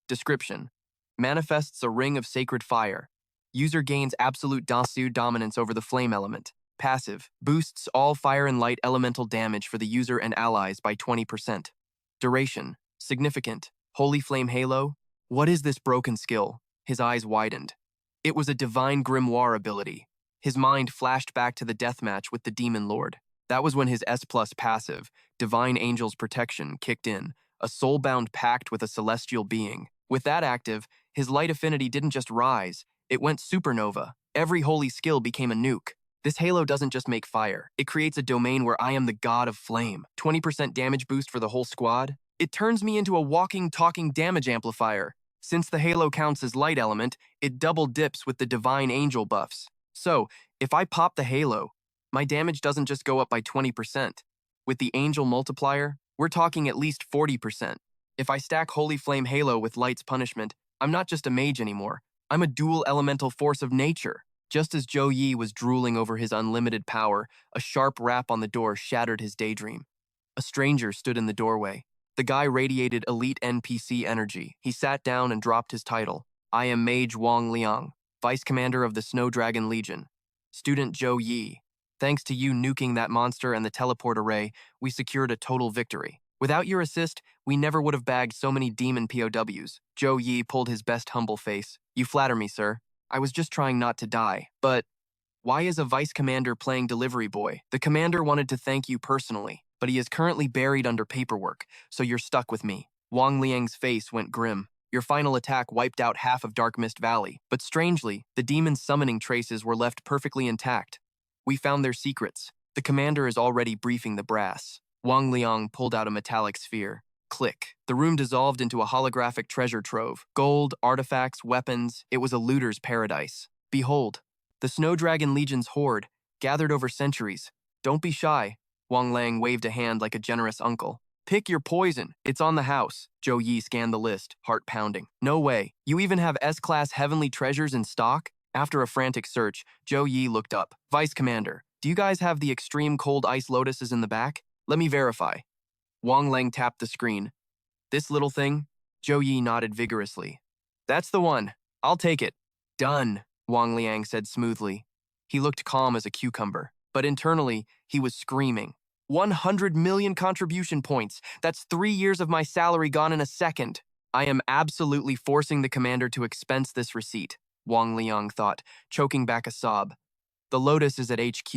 Description. Manifests a ring of sacred fire. User gains absolute dominance over the flame element. Passive. Boosts all fire and light elemental damage for the user and allies by 20%. Duration. Significant. Holy Flame Halo? What is this broken skill? His eyes widened. It was a divine grimoire ability. His mind flashed back to the deathmatch with the Demon Lord. That was when his S+ passive, Divine Angel's Protection, kicked in, a soul-bound pact with a celestial being. With that active, his light affinity didn't just rise, it went supernova. Every holy skill became a nuke. This halo doesn't just make fire, it creates a domain where I am the god of flame. 20% damage boost for the whole squad. It turns me into a walking, talking damage amplifier. Since the halo counts as light element, it double dips with the divine angel buffs. So, if I pop the halo, my damage doesn't just go up by 20%. With the angel multiplier, we're talking at least 40%. If I stack Holy Flame Halo with Light's Punishment, I'm not just a mage anymore. I'm a dual elemental force of nature. Just as Zhou Yi was drooling over his unlimited power, a sharp rap on the door shattered his daydream. A stranger stood in the doorway. The guy radiated elite NPC energy. He sat down and dropped his title. I am Mage Wang Liang, Vice Commander of the Snow Dragon Legion. Student Zhou Yi. Thanks to you nuking that monster and the teleport array, we secured a total victory. Without your assist, we never would have bagged so many demon POWs. Zhou Yi pulled his best humble face. You flatter me, sir. I was just trying not to die. But why is a vice commander playing delivery boy? The commander wanted to thank you personally, but he is currently buried under paperwork, so you're stuck with me. Wang Liang's face went grim. Your final attack wiped out half of Dark Mist Valley, but strangely, the demon's summoning traces were left perfectly intact. We found their secrets. The commander is already briefing the brass. Wang Liang pulled out a metallic sphere. Click. The room dissolved into a holographic treasure trove. Gold, artifacts, weapons. It was a looter's paradise. Behold, the Snow Dragon Legion's horde, gathered over centuries. Don't be shy. Wang Liang waved a hand like a generous uncle. Pick your poison. It's on the house. Zhou Yi scanned the list, heart pounding. No way. You even have S-class heavenly treasures in stock? After a frantic search, Zhou Yi looked up. Vice Commander, Do you guys have the extreme cold ice lotuses in the back? Let me verify. Wang Lang tapped the screen. This little thing? Zhou Yi nodded vigorously. That's the one. I'll take it. Done, Wang Liang said smoothly. He looked calm as a cucumber, but internally, he was screaming. 100 million contribution points. That's 3 years of my salary gone in a second. I am absolutely forcing the commander to expense this receipt, Wang Liang thought, choking back a sob. The Lotus is at HQ.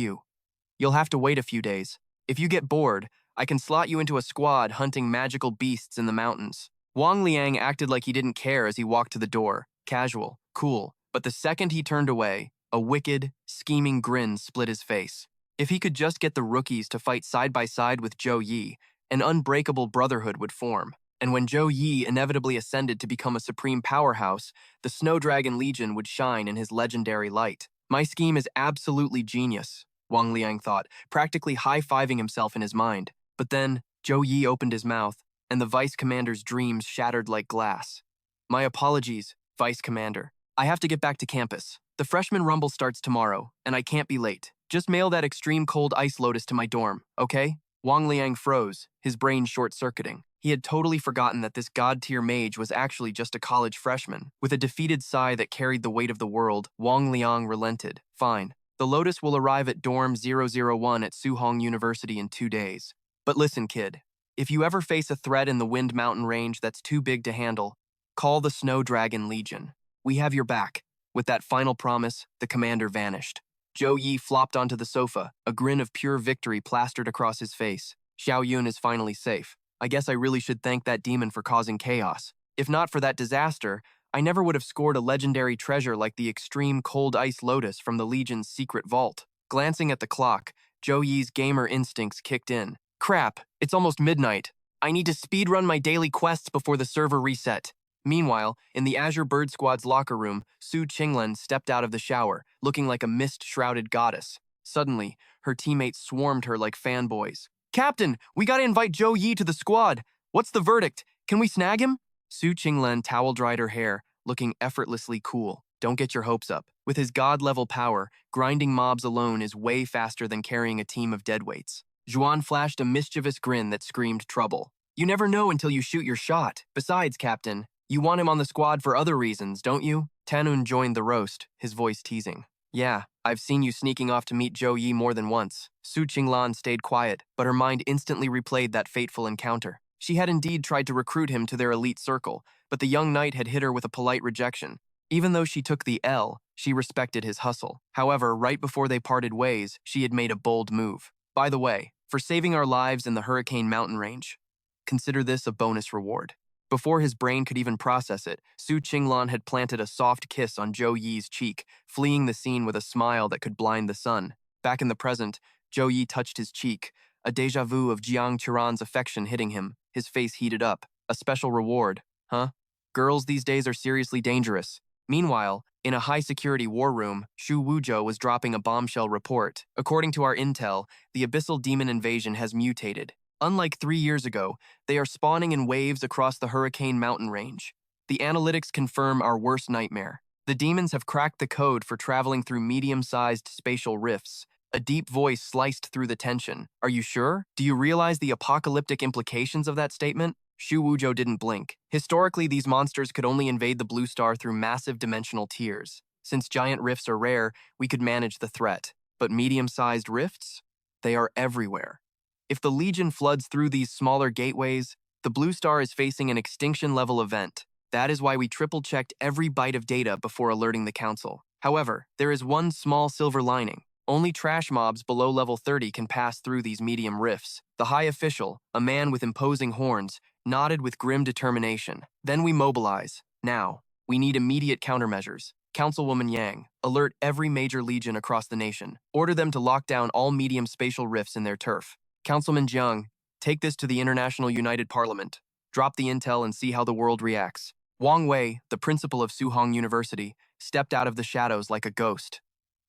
You'll have to wait a few days. If you get bored, I can slot you into a squad hunting magical beasts in the mountains. Wang Liang acted like he didn't care as he walked to the door, casual, cool, but the second he turned away, a wicked, scheming grin split his face. If he could just get the rookies to fight side by side with Zhou Yi, an unbreakable brotherhood would form. And when Zhou Yi inevitably ascended to become a supreme powerhouse, the Snow Dragon Legion would shine in his legendary light. My scheme is absolutely genius, Wang Liang thought, practically high-fiving himself in his mind. But then, Zhou Yi opened his mouth, and the Vice Commander's dreams shattered like glass. My apologies, Vice Commander. I have to get back to campus. The freshman rumble starts tomorrow, and I can't be late. Just mail that extreme cold ice lotus to my dorm, okay? Wang Liang froze, his brain short-circuiting. He had totally forgotten that this god-tier mage was actually just a college freshman. With a defeated sigh that carried the weight of the world, Wang Liang relented. Fine. The Lotus will arrive at dorm 001 at Suhong University in 2 days. But listen, kid. If you ever face a threat in the Wind Mountain range that's too big to handle, call the Snow Dragon Legion. We have your back. With that final promise, the commander vanished. Zhou Yi flopped onto the sofa, a grin of pure victory plastered across his face. Xiao Yun is finally safe. I guess I really should thank that demon for causing chaos. If not for that disaster, I never would have scored a legendary treasure like the extreme cold ice lotus from the Legion's secret vault. Glancing at the clock, Zhou Yi's gamer instincts kicked in. Crap, it's almost midnight. I need to speedrun my daily quests before the server reset. Meanwhile, in the Azure Bird Squad's locker room, Su Qinglen stepped out of the shower, looking like a mist-shrouded goddess. Suddenly, her teammates swarmed her like fanboys. Captain, we gotta invite Zhou Yi to the squad. What's the verdict? Can we snag him? Su Qinglen towel-dried her hair, looking effortlessly cool. Don't get your hopes up. With his god-level power, grinding mobs alone is way faster than carrying a team of deadweights. Zhuan flashed a mischievous grin that screamed trouble. You never know until you shoot your shot. Besides, Captain, you want him on the squad for other reasons, don't you? Tanun joined the roast, his voice teasing. Yeah, I've seen you sneaking off to meet Zhou Yi more than once. Su Qinglan stayed quiet, but her mind instantly replayed that fateful encounter. She had indeed tried to recruit him to their elite circle, but the young knight had hit her with a polite rejection. Even though she took the L, she respected his hustle. However, right before they parted ways, she had made a bold move. By the way, for saving our lives in the Hurricane Mountain Range, consider this a bonus reward. Before his brain could even process it, Su Qinglan had planted a soft kiss on Zhou Yi's cheek, fleeing the scene with a smile that could blind the sun. Back in the present, Zhou Yi touched his cheek, a déjà vu of Jiang Qiran's affection hitting him. His face heated up. A special reward, huh? Girls these days are seriously dangerous. Meanwhile, in a high-security war room, Shu Wuzhou was dropping a bombshell report. According to our intel, the abyssal demon invasion has mutated. Unlike 3 years ago, they are spawning in waves across the Hurricane Mountain Range. The analytics confirm our worst nightmare. The demons have cracked the code for traveling through medium-sized spatial rifts. A deep voice sliced through the tension. Are you sure? Do you realize the apocalyptic implications of that statement? Shu Wuzhou didn't blink. Historically, these monsters could only invade the Blue Star through massive dimensional tiers. Since giant rifts are rare, we could manage the threat. But medium-sized rifts? They are everywhere. If the Legion floods through these smaller gateways, the Blue Star is facing an extinction-level event. That is why we triple-checked every byte of data before alerting the Council. However, there is one small silver lining. Only trash mobs below level 30 can pass through these medium rifts. The High Official, a man with imposing horns, nodded with grim determination. Then we mobilize. Now, we need immediate countermeasures. Councilwoman Yang, alert every major legion across the nation. Order them to lock down all medium spatial rifts in their turf. Councilman Jiang, take this to the International United Parliament. Drop the intel and see how the world reacts. Wang Wei, the principal of Suhong University, stepped out of the shadows like a ghost.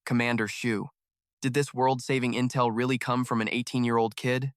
Commander Shu. Did this world-saving intel really come from an 18-year-old kid?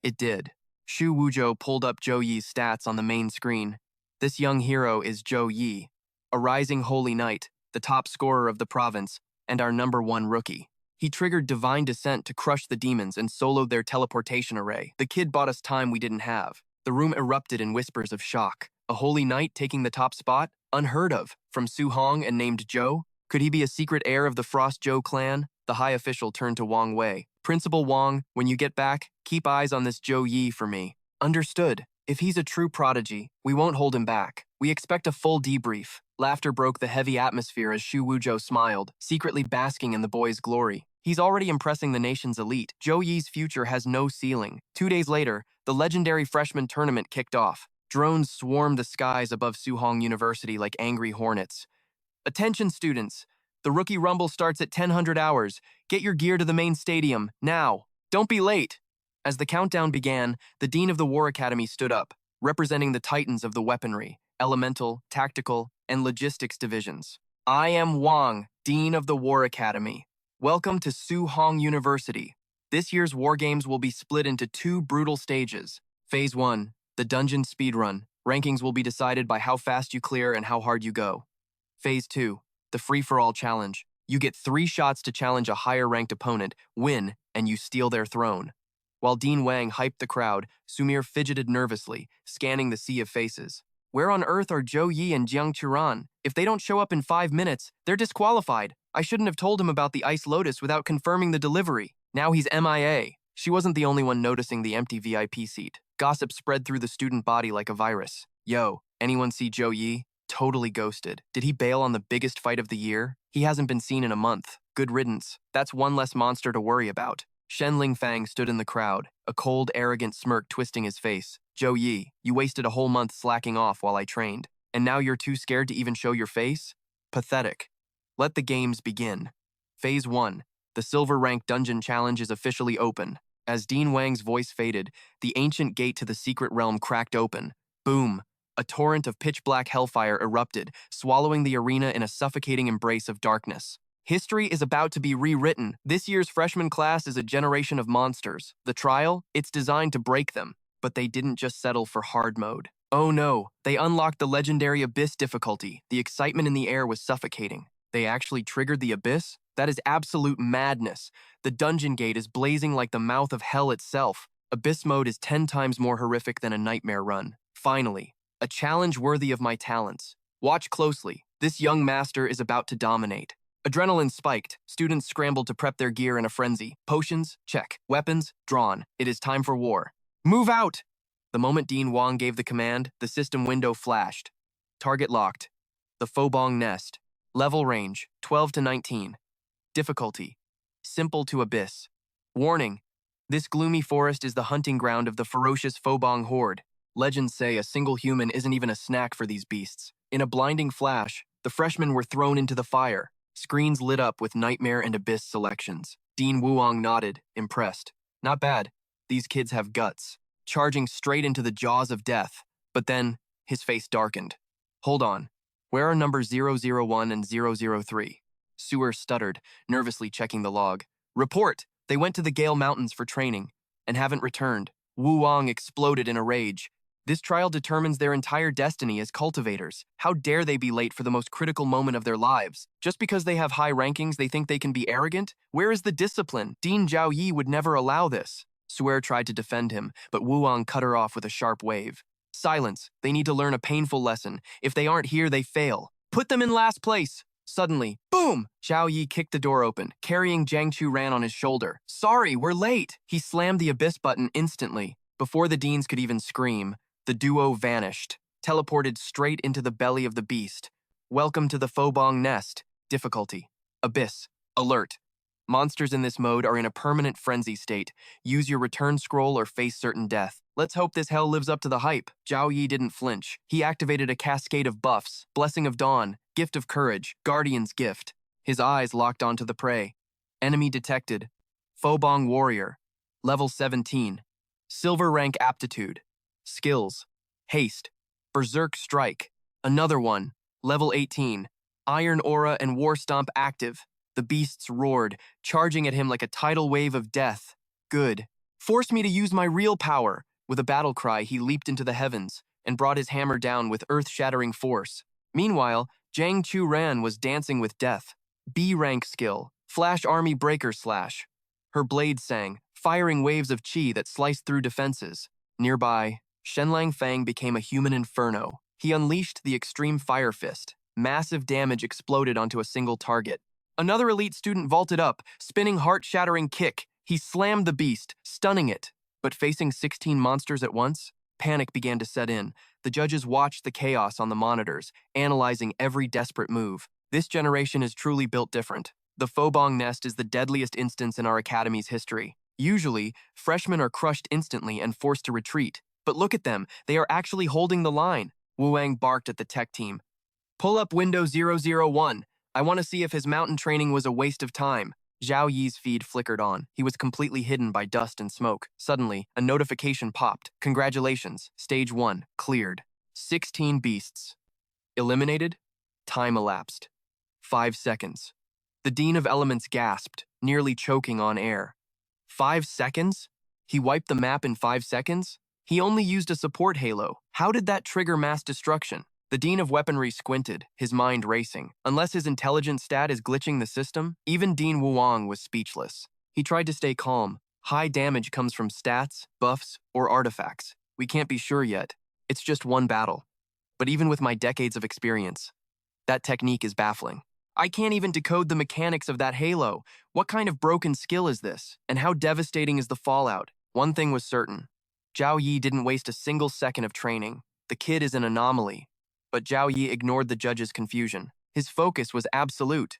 It did. Shu Wuzhou pulled up Zhou Yi's stats on the main screen. This young hero is Zhou Yi, a rising holy knight, the top scorer of the province, and our #1 rookie. He triggered divine descent to crush the demons and soloed their teleportation array. The kid bought us time we didn't have. The room erupted in whispers of shock. A holy knight taking the top spot? Unheard of. From Su Hong and named Zhou? Could he be a secret heir of the Frost Zhou clan? The high official turned to Wang Wei. Principal Wang, when you get back, keep eyes on this Zhou Yi for me. Understood. If he's a true prodigy, we won't hold him back. We expect a full debrief. Laughter broke the heavy atmosphere as Shu Wuzhou smiled, secretly basking in the boy's glory. He's already impressing the nation's elite. Zhou Yi's future has no ceiling. 2 days later, the legendary freshman tournament kicked off. Drones swarmed the skies above Su Hong University like angry hornets. Attention, students. The Rookie Rumble starts at 1000 hours. Get your gear to the main stadium, now. Don't be late. As the countdown began, the Dean of the War Academy stood up, representing the titans of the weaponry, elemental, tactical, and logistics divisions. I am Wang, Dean of the War Academy. Welcome to Su Hong University. This year's War Games will be split into 2 brutal stages. Phase 1, the Dungeon Speedrun. Rankings will be decided by how fast you clear and how hard you go. Phase 2, the Free-for-All Challenge. You get 3 shots to challenge a higher-ranked opponent, win, and you steal their throne. While Dean Wang hyped the crowd, Sumir fidgeted nervously, scanning the sea of faces. Where on earth are Zhou Yi and Jiang Churan? If they don't show up in 5 minutes, they're disqualified. I shouldn't have told him about the Ice Lotus without confirming the delivery. Now he's MIA. She wasn't the only one noticing the empty VIP seat. Gossip spread through the student body like a virus. Yo, anyone see Zhou Yi? Totally ghosted. Did he bail on the biggest fight of the year? He hasn't been seen in a month. Good riddance. That's one less monster to worry about. Shen Lingfang stood in the crowd, a cold, arrogant smirk twisting his face. Zhou Yi, you wasted a whole month slacking off while I trained, and now you're too scared to even show your face? Pathetic. Let the games begin. Phase 1, the Silver Rank Dungeon Challenge is officially open. As Dean Wang's voice faded, the ancient gate to the secret realm cracked open. Boom! A torrent of pitch-black hellfire erupted, swallowing the arena in a suffocating embrace of darkness. History is about to be rewritten. This year's freshman class is a generation of monsters. The trial? It's designed to break them. But they didn't just settle for hard mode. Oh no, they unlocked the legendary Abyss difficulty. The excitement in the air was suffocating. They actually triggered the Abyss? That is absolute madness. The dungeon gate is blazing like the mouth of hell itself. Abyss mode is 10 times more horrific than a nightmare run. Finally, a challenge worthy of my talents. Watch closely. This young master is about to dominate. Adrenaline spiked. Students scrambled to prep their gear in a frenzy. Potions? Check. Weapons? Drawn. It is time for war. Move out! The moment Dean Wang gave the command, the system window flashed. Target locked. The Fobong Nest. Level range, 12 to 19. Difficulty, simple to abyss. Warning, this gloomy forest is the hunting ground of the ferocious Fobong horde. Legends say a single human isn't even a snack for these beasts. In a blinding flash, the freshmen were thrown into the fire. Screens lit up with nightmare and abyss selections. Dean Wuong nodded, impressed. Not bad. These kids have guts. Charging straight into the jaws of death. But then, his face darkened. Hold on. Where are numbers 001 and 003? Sewer stuttered, nervously checking the log. Report! They went to the Gale Mountains for training, and haven't returned. Wu Wang exploded in a rage. This trial determines their entire destiny as cultivators. How dare they be late for the most critical moment of their lives? Just because they have high rankings, they think they can be arrogant? Where is the discipline? Dean Zhao Yi would never allow this. Suer tried to defend him, but Wu Wang cut her off with a sharp wave. Silence. They need to learn a painful lesson. If they aren't here, they fail. Put them in last place. Suddenly, boom! Zhao Yi kicked the door open, carrying Jiang Churan on his shoulder. Sorry, we're late! He slammed the abyss button instantly. Before the deans could even scream, the duo vanished, teleported straight into the belly of the beast. Welcome to the Fobong Nest. Difficulty. Abyss. Alert. Monsters in this mode are in a permanent frenzy state. Use your return scroll or face certain death. Let's hope this hell lives up to the hype. Zhao Yi didn't flinch. He activated a cascade of buffs. Blessing of Dawn, Gift of Courage, Guardian's Gift. His eyes locked onto the prey. Enemy detected. Fobong Warrior. Level 17. Silver rank aptitude. Skills. Haste. Berserk Strike. Another one. Level 18. Iron Aura and War Stomp active. The beasts roared, charging at him like a tidal wave of death. Good. Force me to use my real power. With a battle cry, he leaped into the heavens and brought his hammer down with earth-shattering force. Meanwhile, Jiang Churan was dancing with death. B-rank skill, Flash Army Breaker Slash. Her blade sang, firing waves of chi that sliced through defenses. Nearby, Shenlang Fang became a human inferno. He unleashed the Extreme Fire Fist. Massive damage exploded onto a single target. Another elite student vaulted up, spinning heart-shattering kick. He slammed the beast, stunning it. But facing 16 monsters at once, panic began to set in. The judges watched the chaos on the monitors, analyzing every desperate move. This generation is truly built different. The Fobong Nest is the deadliest instance in our academy's history. Usually, freshmen are crushed instantly and forced to retreat. But look at them, they are actually holding the line. Wu Wang barked at the tech team. Pull up window 001. I want to see if his mountain training was a waste of time. Zhao Yi's feed flickered on. He was completely hidden by dust and smoke. Suddenly, a notification popped. Congratulations, Stage 1, cleared. 16 beasts. Eliminated? Time elapsed. 5 seconds. The Dean of Elements gasped, nearly choking on air. 5 seconds? He wiped the map in 5 seconds? He only used a support halo. How did that trigger mass destruction? The Dean of Weaponry squinted, his mind racing. Unless his intelligence stat is glitching the system, even Dean Wuang was speechless. He tried to stay calm. High damage comes from stats, buffs, or artifacts. We can't be sure yet. It's just one battle. But even with my decades of experience, that technique is baffling. I can't even decode the mechanics of that halo. What kind of broken skill is this? And how devastating is the fallout? One thing was certain. Zhao Yi didn't waste a single second of training. The kid is an anomaly. But Zhao Yi ignored the judge's confusion. His focus was absolute.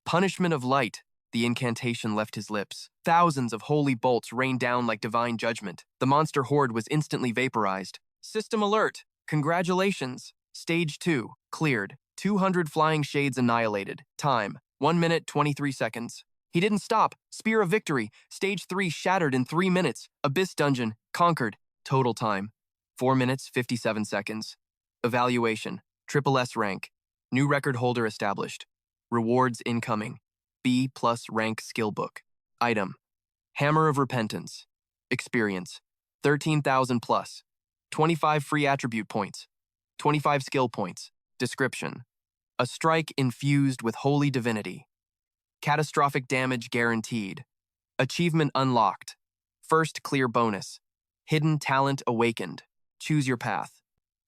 Punishment of light. The incantation left his lips. Thousands of holy bolts rained down like divine judgment. The monster horde was instantly vaporized. System alert. Congratulations. Stage 2, cleared. 200 flying shades annihilated. Time, 1 minute 23 seconds. He didn't stop. Spear of Victory. Stage 3 shattered in 3 minutes. Abyss Dungeon, conquered. Total time, 4 minutes 57 seconds. Evaluation, Triple S rank. New record holder established. Rewards incoming. B+ rank skill book. Item, Hammer of Repentance. Experience, 13,000 plus. 25 free attribute points. 25 skill points. Description, a strike infused with holy divinity. Catastrophic damage guaranteed. Achievement unlocked. First clear bonus. Hidden talent awakened. Choose your path.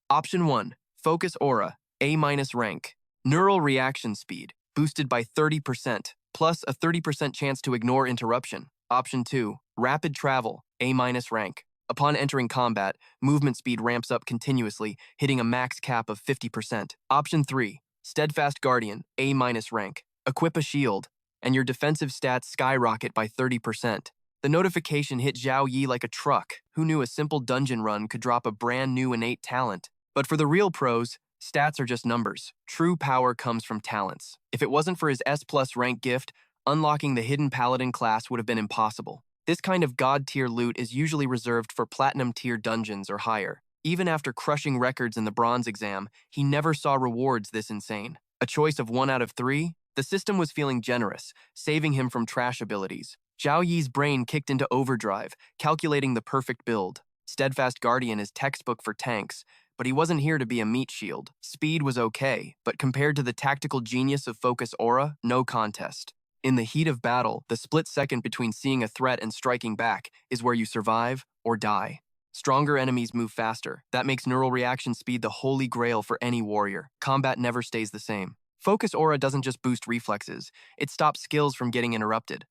Option 1, Focus Aura, A- rank. Neural reaction speed, boosted by 30%, plus a 30% chance to ignore interruption. Option 2, Rapid Travel, A- rank. Upon entering combat, movement speed ramps up continuously, hitting a max cap of 50%. Option 3, Steadfast Guardian, A- rank. Equip a shield, and your defensive stats skyrocket by 30%. The notification hit Zhao Yi like a truck. Who knew a simple dungeon run could drop a brand new innate talent? But for the real pros, stats are just numbers. True power comes from talents. If it wasn't for his S+ rank gift, unlocking the hidden paladin class would have been impossible. This kind of god-tier loot is usually reserved for platinum-tier dungeons or higher. Even after crushing records in the bronze exam, he never saw rewards this insane. A choice of 1 out of 3? The system was feeling generous, saving him from trash abilities. Zhao Yi's brain kicked into overdrive, calculating the perfect build. Steadfast Guardian is textbook for tanks, but he wasn't here to be a meat shield. Speed was okay, but compared to the tactical genius of Focus Aura, no contest. In the heat of battle, the split second between seeing a threat and striking back is where you survive or die. Stronger enemies move faster. That makes neural reaction speed the holy grail for any warrior. Combat never stays the same. Focus Aura doesn't just boost reflexes, it stops skills from getting interrupted.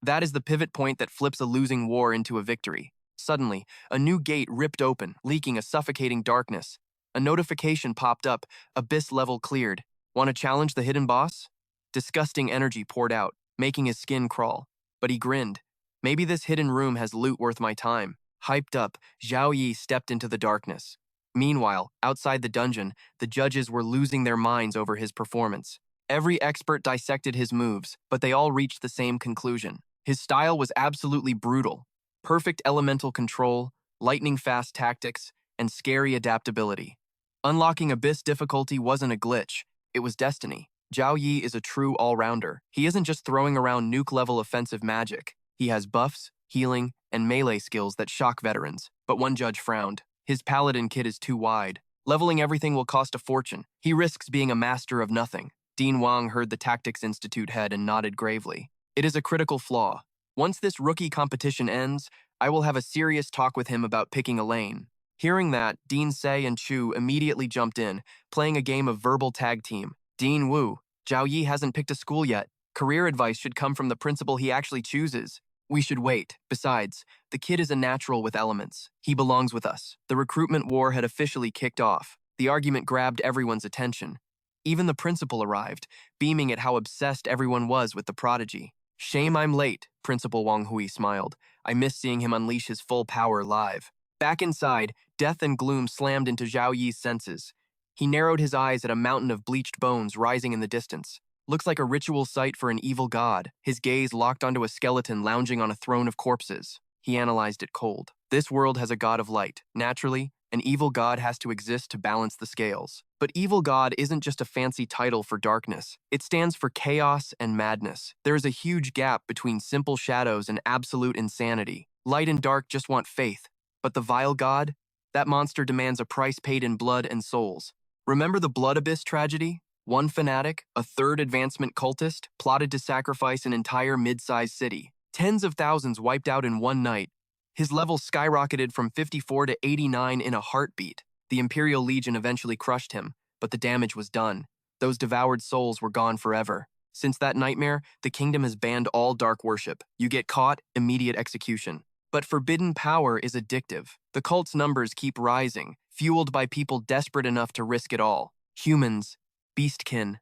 That is the pivot point that flips a losing war into a victory. Suddenly, a new gate ripped open, leaking a suffocating darkness. A notification popped up, abyss level cleared. Want to challenge the hidden boss? Disgusting energy poured out, making his skin crawl. But he grinned. Maybe this hidden room has loot worth my time. Hyped up, Zhao Yi stepped into the darkness. Meanwhile, outside the dungeon, the judges were losing their minds over his performance. Every expert dissected his moves, but they all reached the same conclusion. His style was absolutely brutal. Perfect elemental control, lightning-fast tactics, and scary adaptability. Unlocking Abyss difficulty wasn't a glitch, it was destiny. Zhao Yi is a true all-rounder. He isn't just throwing around nuke-level offensive magic. He has buffs, healing, and melee skills that shock veterans. But one judge frowned. His paladin kit is too wide. Leveling everything will cost a fortune. He risks being a master of nothing. Dean Wang heard the Tactics Institute head and nodded gravely. It is a critical flaw. Once this rookie competition ends, I will have a serious talk with him about picking a lane. Hearing that, Dean Se and Chu immediately jumped in, playing a game of verbal tag team. Dean Wu, Zhao Yi hasn't picked a school yet. Career advice should come from the principal he actually chooses. We should wait. Besides, the kid is a natural with elements. He belongs with us. The recruitment war had officially kicked off. The argument grabbed everyone's attention. Even the principal arrived, beaming at how obsessed everyone was with the prodigy. Shame I'm late, Principal Wang Hui smiled. I missed seeing him unleash his full power live. Back inside, death and gloom slammed into Zhao Yi's senses. He narrowed his eyes at a mountain of bleached bones rising in the distance. Looks like a ritual site for an evil god. His gaze locked onto a skeleton lounging on a throne of corpses. He analyzed it cold. This world has a god of light. Naturally, an evil god has to exist to balance the scales. But evil god isn't just a fancy title for darkness. It stands for chaos and madness. There is a huge gap between simple shadows and absolute insanity. Light and dark just want faith. But the vile god? That monster demands a price paid in blood and souls. Remember the Blood Abyss tragedy? One fanatic, a third advancement cultist, plotted to sacrifice an entire mid-sized city. Tens of thousands wiped out in one night. His level skyrocketed from 54 to 89 in a heartbeat. The Imperial Legion eventually crushed him, but the damage was done. Those devoured souls were gone forever. Since that nightmare, the kingdom has banned all dark worship. You get caught, immediate execution. But forbidden power is addictive. The cult's numbers keep rising, fueled by people desperate enough to risk it all. Humans, beastkin,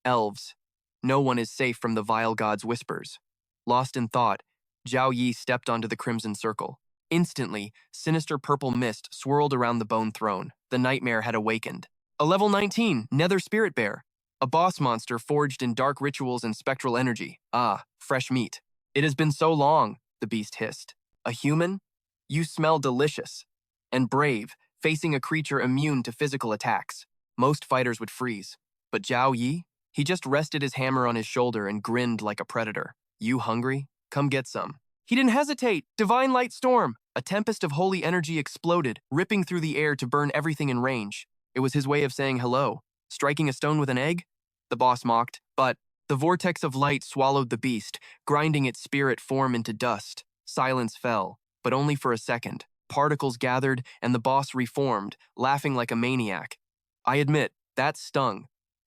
elves. No one is safe from the vile god's whispers. Lost in thought, Zhao Yi stepped onto the crimson circle. Instantly, sinister purple mist swirled around the bone throne. The nightmare had awakened. A level 19, Nether Spirit Bear. A boss monster forged in dark rituals and spectral energy. Ah, fresh meat. It has been so long, the beast hissed. A human? You smell delicious. And brave, facing a creature immune to physical attacks. Most fighters would freeze. But Zhao Yi? He just rested his hammer on his shoulder and grinned like a predator. You hungry? Come get some. He didn't hesitate. Divine Light Storm. A tempest of holy energy exploded, ripping through the air to burn everything in range. It was his way of saying hello. Striking a stone with an egg? The boss mocked, but the vortex of light swallowed the beast, grinding its spirit form into dust. Silence fell, but only for a second. Particles gathered, and the boss reformed, laughing like a maniac. I admit, that stung.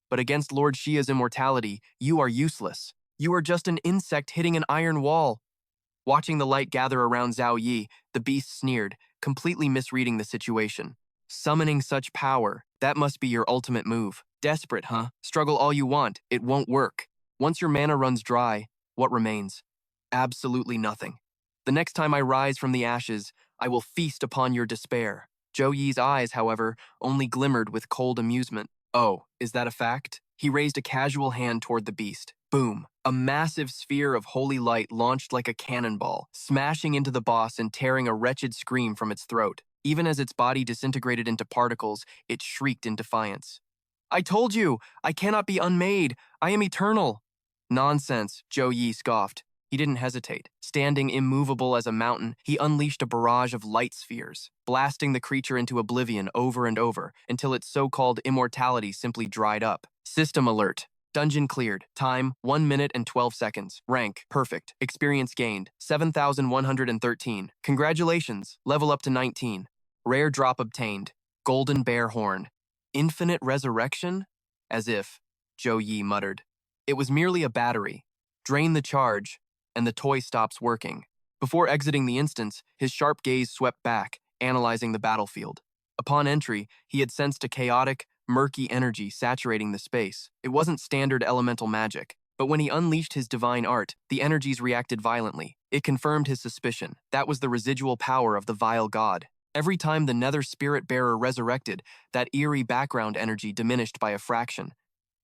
But against Lord Shia's immortality, you are useless. You are just an insect hitting an iron wall. Watching the light gather around Zhao Yi, the beast sneered, completely misreading the situation. Summoning such power, that must be your ultimate move. Desperate, huh? Struggle all you want, it won't work. Once your mana runs dry, what remains? Absolutely nothing. The next time I rise from the ashes, I will feast upon your despair. Zhao Yi's eyes, however, only glimmered with cold amusement. Oh, is that a fact? He raised a casual hand toward the beast. Boom. A massive sphere of holy light launched like a cannonball, smashing into the boss and tearing a wretched scream from its throat. Even as its body disintegrated into particles, it shrieked in defiance. I told you! I cannot be unmade! I am eternal! Nonsense, Zhao Yi scoffed. He didn't hesitate. Standing immovable as a mountain, he unleashed a barrage of light spheres, blasting the creature into oblivion over and over until its so-called immortality simply dried up. System alert. Dungeon cleared. Time, 1 minute and 12 seconds. Rank, perfect. Experience gained, 7,113. Congratulations, level up to 19. Rare drop obtained. Golden bear horn. Infinite resurrection? As if, Zhao Yi muttered. It was merely a battery. Drain the charge, and the toy stops working. Before exiting the instance, his sharp gaze swept back, analyzing the battlefield. Upon entry, he had sensed a chaotic, murky energy saturating the space. It wasn't standard elemental magic, but when he unleashed his divine art, the energies reacted violently. It confirmed his suspicion. That was the residual power of the vile god. Every time the Nether Spirit Bearer resurrected, that eerie background energy diminished by a fraction.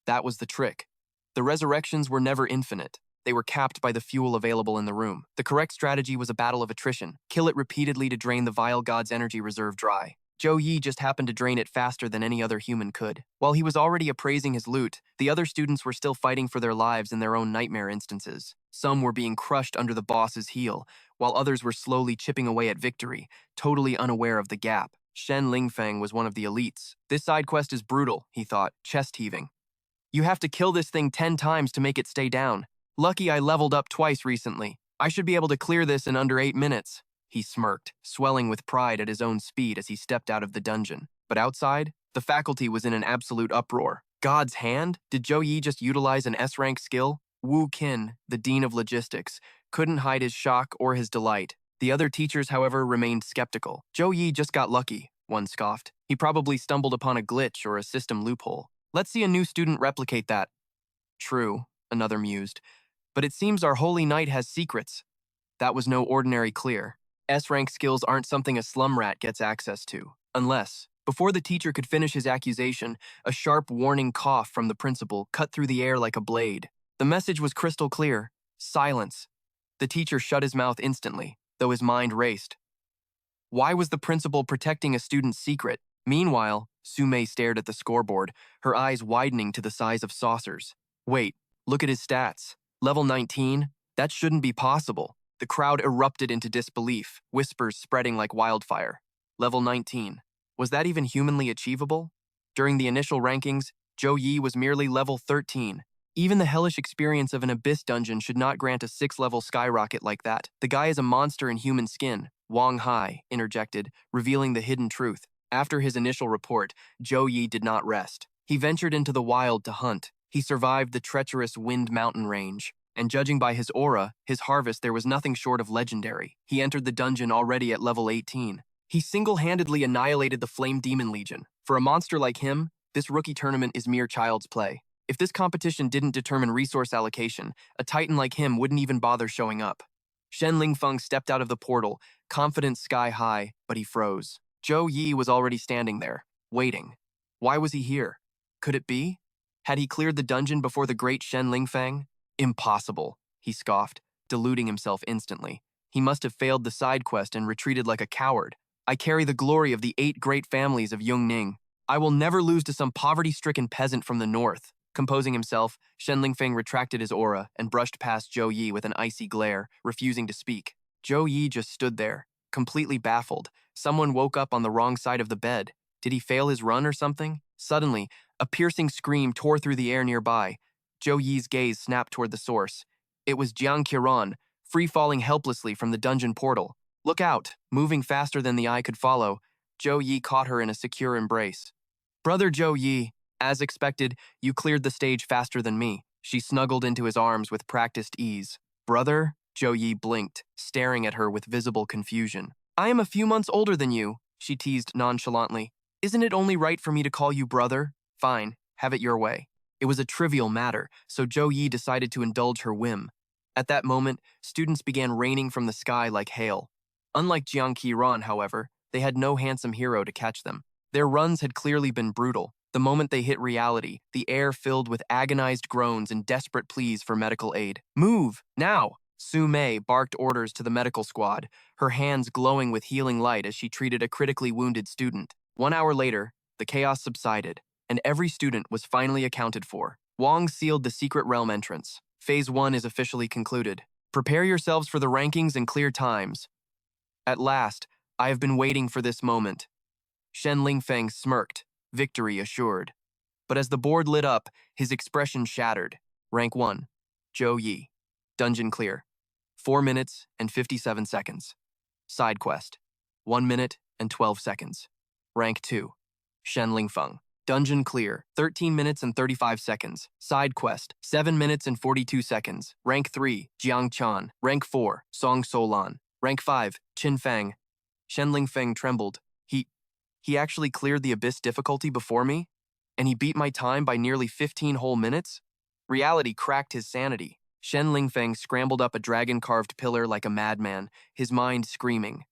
That was the trick. The resurrections were never infinite. They were capped by the fuel available in the room. The correct strategy was a battle of attrition. Kill it repeatedly to drain the vile god's energy reserve dry. Zhao Yi just happened to drain it faster than any other human could. While he was already appraising his loot, the other students were still fighting for their lives in their own nightmare instances. Some were being crushed under the boss's heel, while others were slowly chipping away at victory, totally unaware of the gap. Shen Lingfeng was one of the elites. This side quest is brutal, he thought, chest heaving. You have to kill this thing 10 times to make it stay down. Lucky I leveled up twice recently. I should be able to clear this in under 8 minutes. He smirked, swelling with pride at his own speed as he stepped out of the dungeon. But outside, the faculty was in an absolute uproar. God's hand? Did Zhou Yi just utilize an S-rank skill? Wu Qin, the dean of logistics, couldn't hide his shock or his delight. The other teachers, however, remained skeptical. Zhou Yi just got lucky, one scoffed. He probably stumbled upon a glitch or a system loophole. Let's see a new student replicate that. True, another mused. But it seems our holy knight has secrets. That was no ordinary clear. S-rank skills aren't something a slum rat gets access to. Unless, before the teacher could finish his accusation, a sharp warning cough from the principal cut through the air like a blade. The message was crystal clear. Silence. The teacher shut his mouth instantly, though his mind raced. Why was the principal protecting a student's secret? Meanwhile, Sume stared at the scoreboard, her eyes widening to the size of saucers. Wait, look at his stats. Level 19? That shouldn't be possible. The crowd erupted into disbelief, whispers spreading like wildfire. Level 19. Was that even humanly achievable? During the initial rankings, Zhou Yi was merely level 13. Even the hellish experience of an abyss dungeon should not grant a 6-level skyrocket like that. The guy is a monster in human skin, Wang Hai interjected, revealing the hidden truth. After his initial report, Zhou Yi did not rest. He ventured into the wild to hunt. He survived the treacherous Wind Mountain range, and judging by his aura, his harvest there was nothing short of legendary. He entered the dungeon already at level 18. He single-handedly annihilated the Flame Demon Legion. For a monster like him, this rookie tournament is mere child's play. If this competition didn't determine resource allocation, a titan like him wouldn't even bother showing up. Shen Lingfeng stepped out of the portal, confidence sky high, but he froze. Zhou Yi was already standing there, waiting. Why was he here? Could it be? Had he cleared the dungeon before the great Shen Lingfeng? Impossible, he scoffed, deluding himself instantly. He must have failed the side quest and retreated like a coward. I carry the glory of the 8 great families of Yongning. I will never lose to some poverty-stricken peasant from the north. Composing himself, Shen Lingfeng retracted his aura and brushed past Zhou Yi with an icy glare, refusing to speak. Zhou Yi just stood there, completely baffled. Someone woke up on the wrong side of the bed. Did he fail his run or something? Suddenly, a piercing scream tore through the air nearby. Zhou Yi's gaze snapped toward the source. It was Jiang Qiran, free-falling helplessly from the dungeon portal. Look out! Moving faster than the eye could follow, Zhou Yi caught her in a secure embrace. Brother Zhou Yi, as expected, you cleared the stage faster than me. She snuggled into his arms with practiced ease. Brother? Zhou Yi blinked, staring at her with visible confusion. I am a few months older than you, she teased nonchalantly. Isn't it only right for me to call you brother? Fine, have it your way. It was a trivial matter, so Zhou Yi decided to indulge her whim. At that moment, students began raining from the sky like hail. Unlike Jiang Qiran, however, they had no handsome hero to catch them. Their runs had clearly been brutal. The moment they hit reality, the air filled with agonized groans and desperate pleas for medical aid. Move! Now! Su Mei barked orders to the medical squad, her hands glowing with healing light as she treated a critically wounded student. 1 hour later, the chaos subsided, and every student was finally accounted for. Wang sealed the secret realm entrance. Phase 1 is officially concluded. Prepare yourselves for the rankings and clear times. At last, I have been waiting for this moment. Shen Lingfeng smirked, victory assured. But as the board lit up, his expression shattered. Rank 1, Zhou Yi. Dungeon clear. 4 minutes and 57 seconds. Side quest. 1 minute and 12 seconds. Rank 2, Shen Lingfeng. Dungeon clear. 13 minutes and 35 seconds. Side quest. 7 minutes and 42 seconds. Rank 3, Jiang Chan. Rank 4, Song Solan. Rank 5, Qin Fang. Shen Lingfeng trembled. He actually cleared the abyss difficulty before me? And he beat my time by nearly 15 whole minutes? Reality cracked his sanity. Shen Lingfeng scrambled up a dragon-carved pillar like a madman, his mind screaming.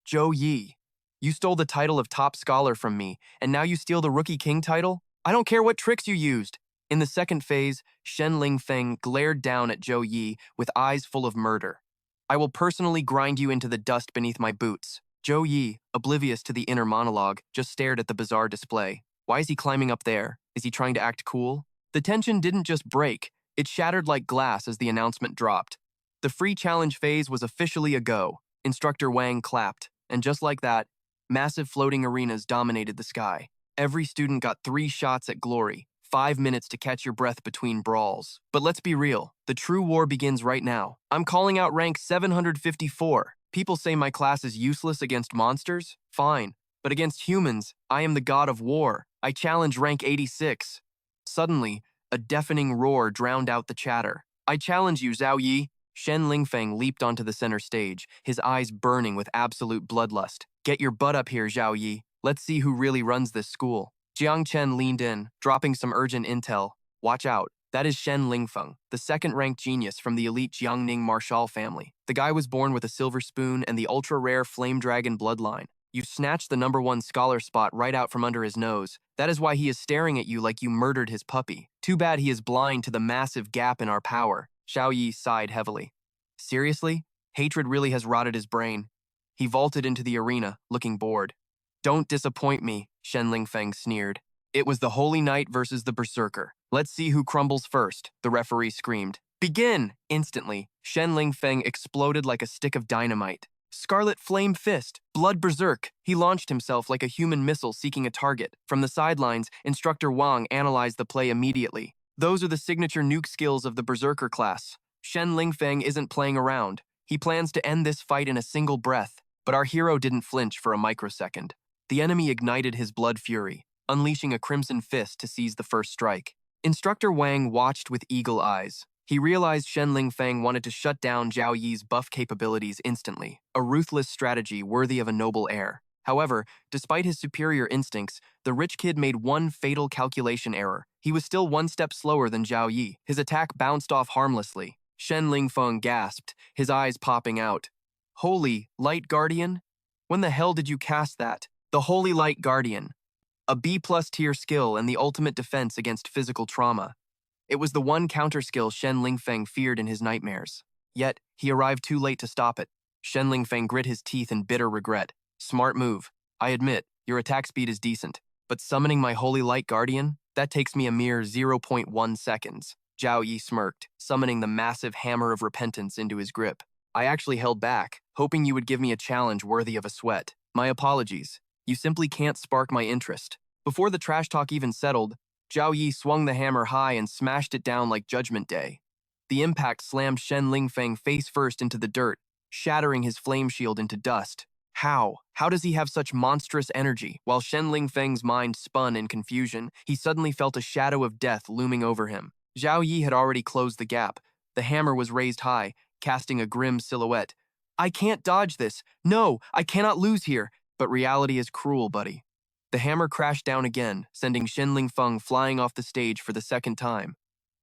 Zhou Yi, you stole the title of top scholar from me, and now you steal the Rookie King title? I don't care what tricks you used. In the second phase, Shen Lingfeng glared down at Zhou Yi with eyes full of murder. I will personally grind you into the dust beneath my boots. Zhou Yi, oblivious to the inner monologue, just stared at the bizarre display. Why is he climbing up there? Is he trying to act cool? The tension didn't just break, it shattered like glass as the announcement dropped. The free challenge phase was officially a go. Instructor Wang clapped, and just like that, massive floating arenas dominated the sky. Every student got 3 shots at glory, 5 minutes to catch your breath between brawls. But let's be real, the true war begins right now. I'm calling out rank 754. People say my class is useless against monsters? Fine. But against humans, I am the god of war. I challenge rank 86. Suddenly, a deafening roar drowned out the chatter. I challenge you, Zhao Yi. Shen Lingfeng leaped onto the center stage, his eyes burning with absolute bloodlust. Get your butt up here, Zhao Yi. Let's see who really runs this school. Jiang Chen leaned in, dropping some urgent intel. Watch out. That is Shen Lingfeng, the second-ranked genius from the elite Jiangning Marshal family. The guy was born with a silver spoon and the ultra-rare Flame Dragon bloodline. You snatched the #1 scholar spot right out from under his nose. That is why he is staring at you like you murdered his puppy. Too bad he is blind to the massive gap in our power. Xiao Yi sighed heavily. Seriously? Hatred really has rotted his brain. He vaulted into the arena, looking bored. Don't disappoint me, Shen Lingfeng sneered. It was the Holy Knight versus the Berserker. Let's see who crumbles first, the referee screamed. Begin! Instantly, Shen Lingfeng exploded like a stick of dynamite. Scarlet Flame Fist, Blood Berserk. He launched himself like a human missile seeking a target. From the sidelines, Instructor Wang analyzed the play immediately. Those are the signature nuke skills of the Berserker class. Shen Lingfeng isn't playing around. He plans to end this fight in a single breath. But our hero didn't flinch for a microsecond. The enemy ignited his blood fury, unleashing a crimson fist to seize the first strike. Instructor Wang watched with eagle eyes. He realized Shen Lingfeng wanted to shut down Zhao Yi's buff capabilities instantly, a ruthless strategy worthy of a noble heir. However, despite his superior instincts, the rich kid made one fatal calculation error. He was still one step slower than Zhao Yi. His attack bounced off harmlessly. Shen Lingfeng gasped, his eyes popping out. Holy Light Guardian? When the hell did you cast that? The Holy Light Guardian. A B+ tier skill and the ultimate defense against physical trauma. It was the one counter skill Shen Lingfeng feared in his nightmares. Yet, he arrived too late to stop it. Shen Lingfeng grit his teeth in bitter regret. Smart move. I admit, your attack speed is decent. But summoning my Holy Light Guardian? That takes me a mere 0.1 seconds. Zhao Yi smirked, summoning the massive Hammer of Repentance into his grip. I actually held back, hoping you would give me a challenge worthy of a sweat. My apologies. You simply can't spark my interest. Before the trash talk even settled, Zhao Yi swung the hammer high and smashed it down like Judgment Day. The impact slammed Shen Lingfeng face first into the dirt, shattering his flame shield into dust. How? How does he have such monstrous energy? While Shen Lingfeng's mind spun in confusion, he suddenly felt a shadow of death looming over him. Zhao Yi had already closed the gap. The hammer was raised high, casting a grim silhouette. I can't dodge this. No, I cannot lose here. But reality is cruel, buddy. The hammer crashed down again, sending Shen Lingfeng flying off the stage for the second time.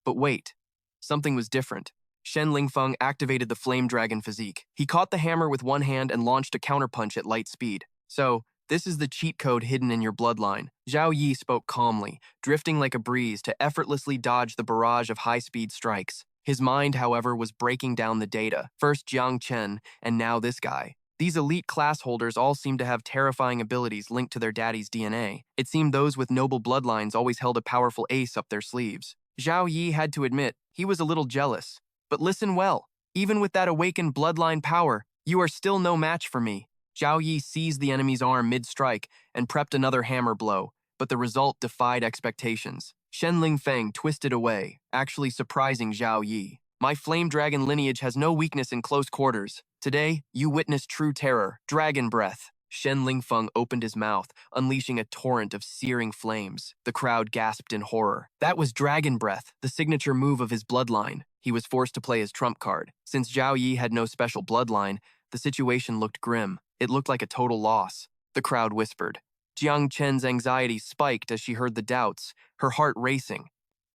But wait, something was different. Shen Lingfeng activated the Flame Dragon physique. He caught the hammer with one hand and launched a counterpunch at light speed. So, this is the cheat code hidden in your bloodline. Zhao Yi spoke calmly, drifting like a breeze to effortlessly dodge the barrage of high-speed strikes. His mind, however, was breaking down the data. First Jiang Chen, and now this guy. These elite class holders all seemed to have terrifying abilities linked to their daddy's DNA. It seemed those with noble bloodlines always held a powerful ace up their sleeves. Zhao Yi had to admit, he was a little jealous. But listen well, even with that awakened bloodline power, you are still no match for me. Zhao Yi seized the enemy's arm mid-strike and prepped another hammer blow, but the result defied expectations. Shen Lingfeng twisted away, actually surprising Zhao Yi. My Flame Dragon lineage has no weakness in close quarters. Today, you witness true terror, dragon breath. Shen Lingfeng opened his mouth, unleashing a torrent of searing flames. The crowd gasped in horror. That was dragon breath, the signature move of his bloodline. He was forced to play his trump card. Since Zhao Yi had no special bloodline, the situation looked grim. It looked like a total loss. The crowd whispered. Jiang Chen's anxiety spiked as she heard the doubts, her heart racing.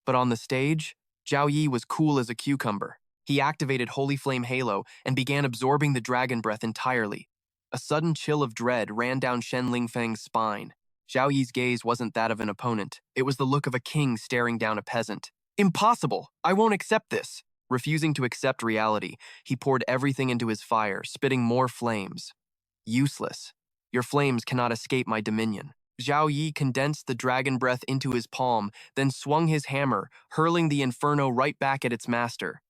But on the stage, Zhao Yi was cool as a cucumber. He activated Holy Flame Halo and began absorbing the dragon breath entirely. A sudden chill of dread ran down Shen Lingfeng's spine. Zhao Yi's gaze wasn't that of an opponent. It was the look of a king staring down a peasant. Impossible! I won't accept this! Refusing to accept reality, he poured everything into his fire, spitting more flames. Useless. Your flames cannot escape my dominion. Zhao Yi condensed the dragon breath into his palm, then swung his hammer, hurling the inferno right back at its master.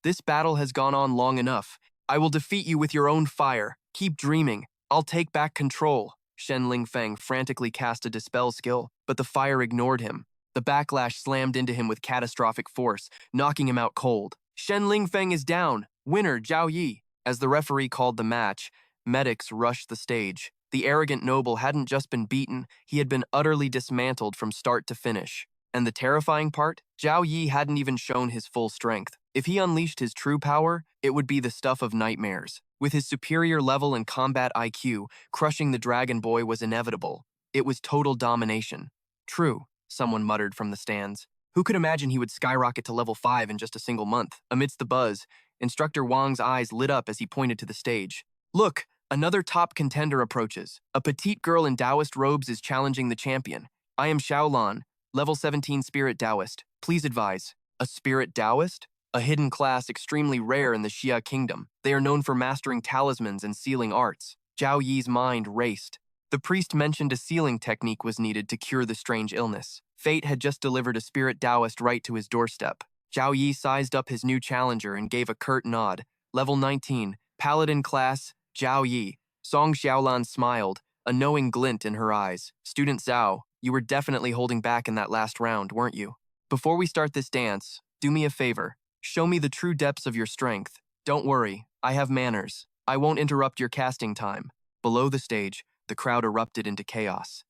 This battle has gone on long enough. I will defeat you with your own fire. Keep dreaming. I'll take back control. Shen Lingfeng frantically cast a dispel skill, but the fire ignored him. The backlash slammed into him with catastrophic force, knocking him out cold. Shen Lingfeng is down. Winner, Zhao Yi. As the referee called the match, medics rushed the stage. The arrogant noble hadn't just been beaten, he had been utterly dismantled from start to finish. And the terrifying part? Zhao Yi hadn't even shown his full strength. If he unleashed his true power, it would be the stuff of nightmares. With his superior level and combat IQ, crushing the Dragon Boy was inevitable. It was total domination. True, someone muttered from the stands. Who could imagine he would skyrocket to level 5 in just a single month? Amidst the buzz, Instructor Wang's eyes lit up as he pointed to the stage. Look, another top contender approaches. A petite girl in Taoist robes is challenging the champion. I am Xiaolan, level 17 Spirit Taoist. Please advise. A Spirit Taoist? A hidden class extremely rare in the Xia Kingdom. They are known for mastering talismans and sealing arts. Zhao Yi's mind raced. The priest mentioned a sealing technique was needed to cure the strange illness. Fate had just delivered a Spirit Taoist right to his doorstep. Zhao Yi sized up his new challenger and gave a curt nod. Level 19, Paladin class, Zhao Yi. Song Xiaolan smiled, a knowing glint in her eyes. Student Zhao, you were definitely holding back in that last round, weren't you? Before we start this dance, do me a favor. Show me the true depths of your strength. Don't worry, I have manners. I won't interrupt your casting time. Below the stage, the crowd erupted into chaos.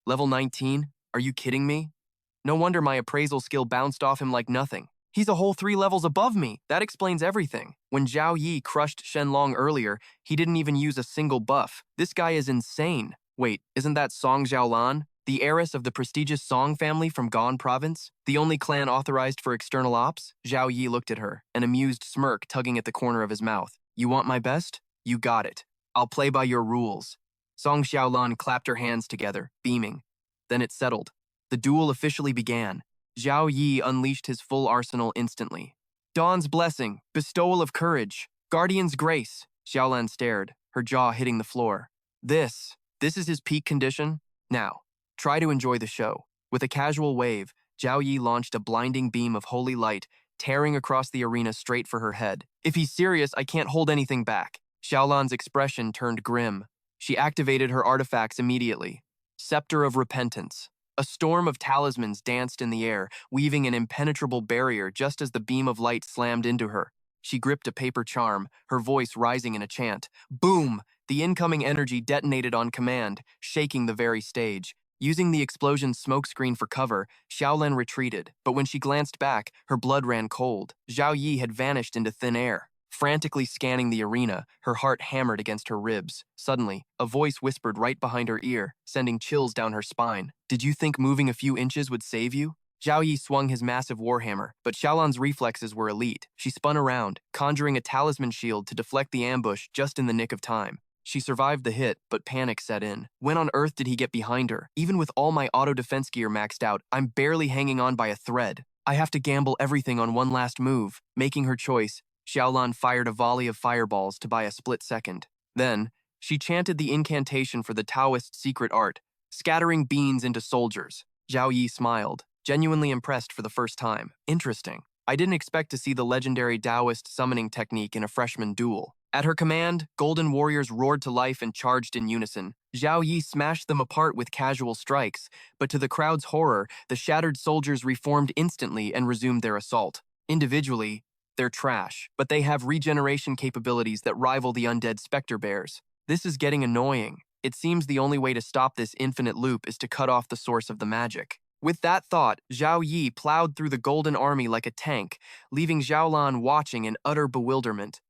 Level 19? Are you kidding me? No wonder my appraisal skill bounced off him like nothing. He's a whole 3 levels above me. That explains everything. When Zhao Yi crushed Shenlong earlier, he didn't even use a single buff. This guy is insane. Wait, isn't that Song Xiaolan? The heiress of the prestigious Song family from Gan province? The only clan authorized for external ops? Zhao Yi looked at her, an amused smirk tugging at the corner of his mouth. You want my best? You got it. I'll play by your rules. Song Xiaolan clapped her hands together, beaming. Then it settled. The duel officially began. Zhao Yi unleashed his full arsenal instantly. Dawn's blessing, bestowal of courage, guardian's grace. Xiaolan stared, her jaw hitting the floor. This is his peak condition? Now, try to enjoy the show. With a casual wave, Zhao Yi launched a blinding beam of holy light, tearing across the arena straight for her head. If he's serious, I can't hold anything back. Xiaolan's expression turned grim. She activated her artifacts immediately. Scepter of Repentance. A storm of talismans danced in the air, weaving an impenetrable barrier just as the beam of light slammed into her. She gripped a paper charm, her voice rising in a chant. Boom! The incoming energy detonated on command, shaking the very stage. Using the explosion's smokescreen for cover, Xiaolan retreated, but when she glanced back, her blood ran cold. Zhao Yi had vanished into thin air. Frantically scanning the arena, her heart hammered against her ribs. Suddenly, a voice whispered right behind her ear, sending chills down her spine. Did you think moving a few inches would save you? Zhao Yi swung his massive warhammer, but Xiaolan's reflexes were elite. She spun around, conjuring a talisman shield to deflect the ambush just in the nick of time. She survived the hit, but panic set in. When on earth did he get behind her? Even with all my auto defense gear maxed out, I'm barely hanging on by a thread. I have to gamble everything on one last move. Making her choice, Xiaolan fired a volley of fireballs to buy a split second. Then, she chanted the incantation for the Taoist secret art, scattering beans into soldiers. Zhao Yi smiled, genuinely impressed for the first time. Interesting. I didn't expect to see the legendary Taoist summoning technique in a freshman duel. At her command, golden warriors roared to life and charged in unison. Zhao Yi smashed them apart with casual strikes, but to the crowd's horror, the shattered soldiers reformed instantly and resumed their assault. Individually, they're trash, but they have regeneration capabilities that rival the undead specter bears. This is getting annoying. It seems the only way to stop this infinite loop is to cut off the source of the magic. With that thought, Zhao Yi plowed through the golden army like a tank, leaving Xiaolan watching in utter bewilderment.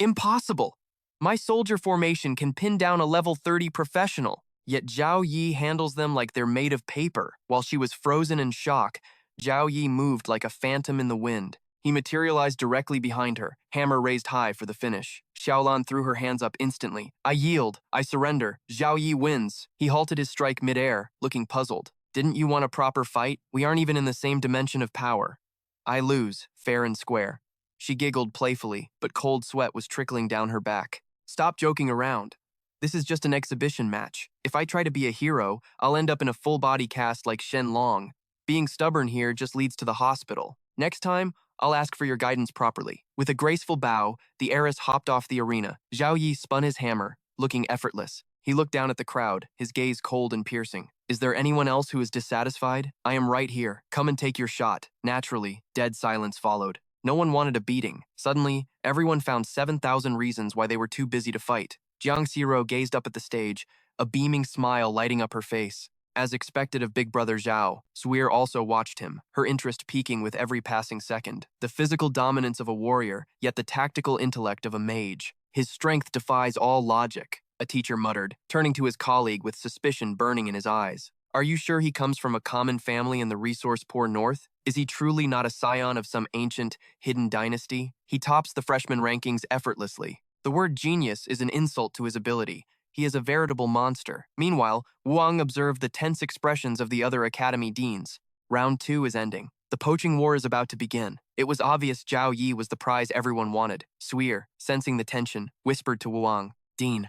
Impossible! My soldier formation can pin down a level 30 professional, yet Zhao Yi handles them like they're made of paper. While she was frozen in shock, Zhao Yi moved like a phantom in the wind. He materialized directly behind her, hammer raised high for the finish. Xiaolan threw her hands up instantly. I yield. I surrender. Zhao Yi wins. He halted his strike midair, looking puzzled. Didn't you want a proper fight? We aren't even in the same dimension of power. I lose, fair and square. She giggled playfully, but cold sweat was trickling down her back. Stop joking around. This is just an exhibition match. If I try to be a hero, I'll end up in a full-body cast like Shen Long. Being stubborn here just leads to the hospital. Next time, I'll ask for your guidance properly. With a graceful bow, the heiress hopped off the arena. Zhao Yi spun his hammer, looking effortless. He looked down at the crowd, his gaze cold and piercing. Is there anyone else who is dissatisfied? I am right here. Come and take your shot. Naturally, dead silence followed. No one wanted a beating. Suddenly, everyone found 7,000 reasons why they were too busy to fight. Jiang Xiro gazed up at the stage, a beaming smile lighting up her face. As expected of Big Brother Zhao, Suir also watched him, her interest peaking with every passing second. The physical dominance of a warrior, yet the tactical intellect of a mage. His strength defies all logic, a teacher muttered, turning to his colleague with suspicion burning in his eyes. Are you sure he comes from a common family in the resource-poor north? Is he truly not a scion of some ancient, hidden dynasty? He tops the freshman rankings effortlessly. The word genius is an insult to his ability. He is a veritable monster. Meanwhile, Wang observed the tense expressions of the other academy deans. Round 2 is ending. The poaching war is about to begin. It was obvious Zhao Yi was the prize everyone wanted. Suir, sensing the tension, whispered to Wang, Dean,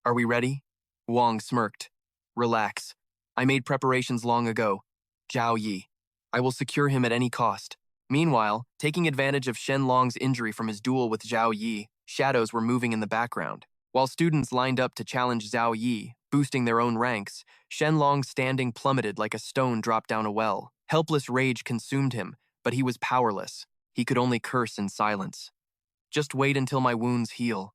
are we ready? Wang smirked. Relax. I made preparations long ago. Zhao Yi. I will secure him at any cost. Meanwhile, taking advantage of Shen Long's injury from his duel with Zhao Yi, shadows were moving in the background. While students lined up to challenge Zhao Yi, boosting their own ranks, Shen Long's standing plummeted like a stone dropped down a well. Helpless rage consumed him, but he was powerless. He could only curse in silence. Just wait until my wounds heal.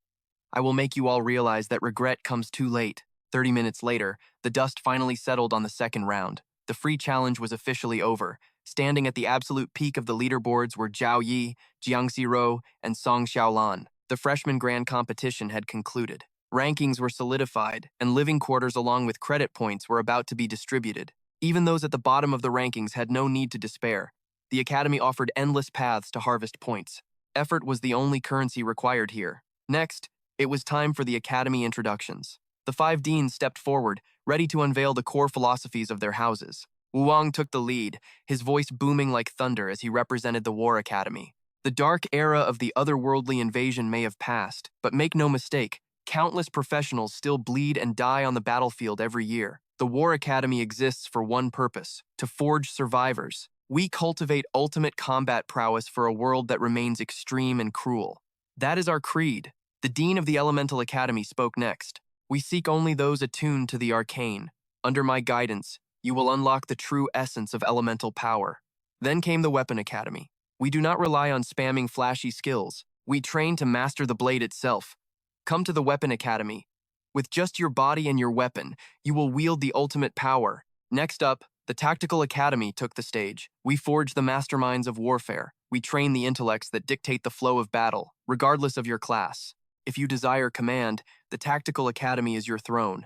I will make you all realize that regret comes too late. 30 minutes later, the dust finally settled on the second round. The free challenge was officially over. Standing at the absolute peak of the leaderboards were Zhao Yi, Jiang Xiro, and Song Xiaolan. The freshman grand competition had concluded. Rankings were solidified, and living quarters along with credit points were about to be distributed. Even those at the bottom of the rankings had no need to despair. The academy offered endless paths to harvest points. Effort was the only currency required here. Next, it was time for the academy introductions. The 5 deans stepped forward, ready to unveil the core philosophies of their houses. Wu Wang took the lead, his voice booming like thunder as he represented the War Academy. The dark era of the otherworldly invasion may have passed, but make no mistake, countless professionals still bleed and die on the battlefield every year. The War Academy exists for one purpose: to forge survivors. We cultivate ultimate combat prowess for a world that remains extreme and cruel. That is our creed. The Dean of the Elemental Academy spoke next. We seek only those attuned to the arcane. Under my guidance, you will unlock the true essence of elemental power. Then came the Weapon Academy. We do not rely on spamming flashy skills. We train to master the blade itself. Come to the Weapon Academy. With just your body and your weapon, you will wield the ultimate power. Next up, the Tactical Academy took the stage. We forge the masterminds of warfare. We train the intellects that dictate the flow of battle, regardless of your class. If you desire command, the Tactical Academy is your throne.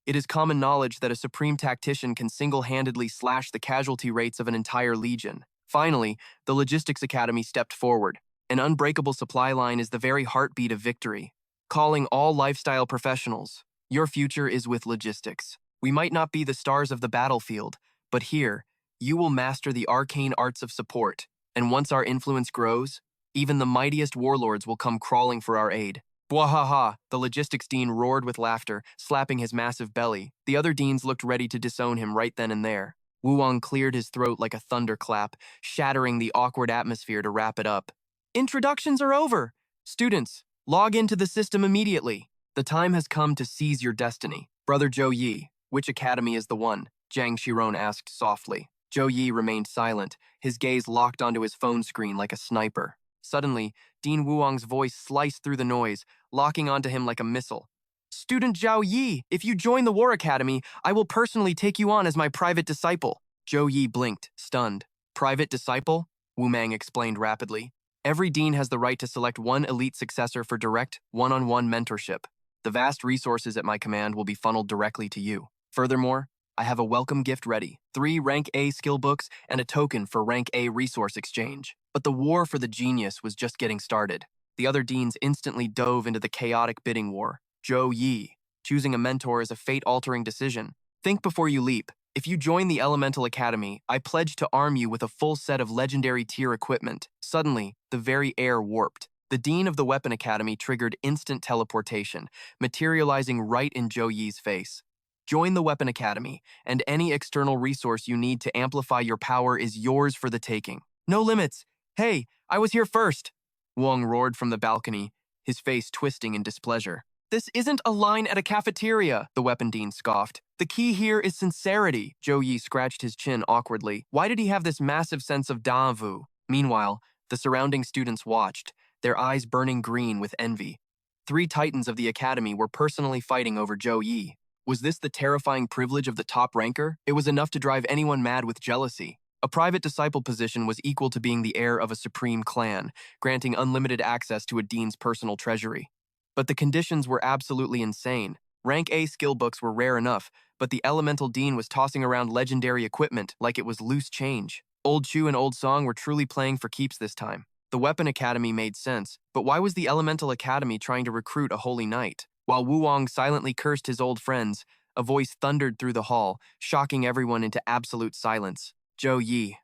It is common knowledge that a supreme tactician can single-handedly slash the casualty rates of an entire legion. Finally, the Logistics Academy stepped forward. An unbreakable supply line is the very heartbeat of victory. Calling all lifestyle professionals, your future is with logistics. We might not be the stars of the battlefield, but here, you will master the arcane arts of support. And once our influence grows, even the mightiest warlords will come crawling for our aid. Bwahaha, the logistics dean roared with laughter, slapping his massive belly. The other deans looked ready to disown him right then and there. Wu Wang cleared his throat like a thunderclap, shattering the awkward atmosphere to wrap it up. Introductions are over. Students, log into the system immediately. The time has come to seize your destiny. Brother Zhou Yi, which academy is the one? Zhang Xiron asked softly. Zhou Yi remained silent, his gaze locked onto his phone screen like a sniper. Suddenly, Dean Wu Wang's voice sliced through the noise, locking onto him like a missile. Student Zhao Yi, if you join the War Academy, I will personally take you on as my private disciple. Zhou Yi blinked, stunned. Private disciple? Wu Mang explained rapidly. Every dean has the right to select one elite successor for direct, one-on-one mentorship. The vast resources at my command will be funneled directly to you. Furthermore, I have a welcome gift ready, 3 Rank A skill books and a token for Rank A resource exchange. But the war for the genius was just getting started. The other deans instantly dove into the chaotic bidding war. Zhou Yi, choosing a mentor is a fate-altering decision. Think before you leap. If you join the Elemental Academy, I pledge to arm you with a full set of legendary tier equipment. Suddenly, the very air warped. The Dean of the Weapon Academy triggered instant teleportation, materializing right in Zhou Yi's face. Join the Weapon Academy, and any external resource you need to amplify your power is yours for the taking. No limits. Hey, I was here first. Wang roared from the balcony, his face twisting in displeasure. This isn't a line at a cafeteria, the weapon dean scoffed. The key here is sincerity. Zhou Yi scratched his chin awkwardly. Why did he have this massive sense of déjà vu? Meanwhile, the surrounding students watched, their eyes burning green with envy. 3 titans of the academy were personally fighting over Zhou Yi. Was this the terrifying privilege of the top ranker? It was enough to drive anyone mad with jealousy. A private disciple position was equal to being the heir of a supreme clan, granting unlimited access to a dean's personal treasury. But the conditions were absolutely insane. Rank A skill books were rare enough, but the elemental dean was tossing around legendary equipment like it was loose change. Old Chu and Old Song were truly playing for keeps this time. The Weapon Academy made sense, but why was the Elemental Academy trying to recruit a holy knight? While Wu Wang silently cursed his old friends, a voice thundered through the hall, shocking everyone into absolute silence. Zhou Yi,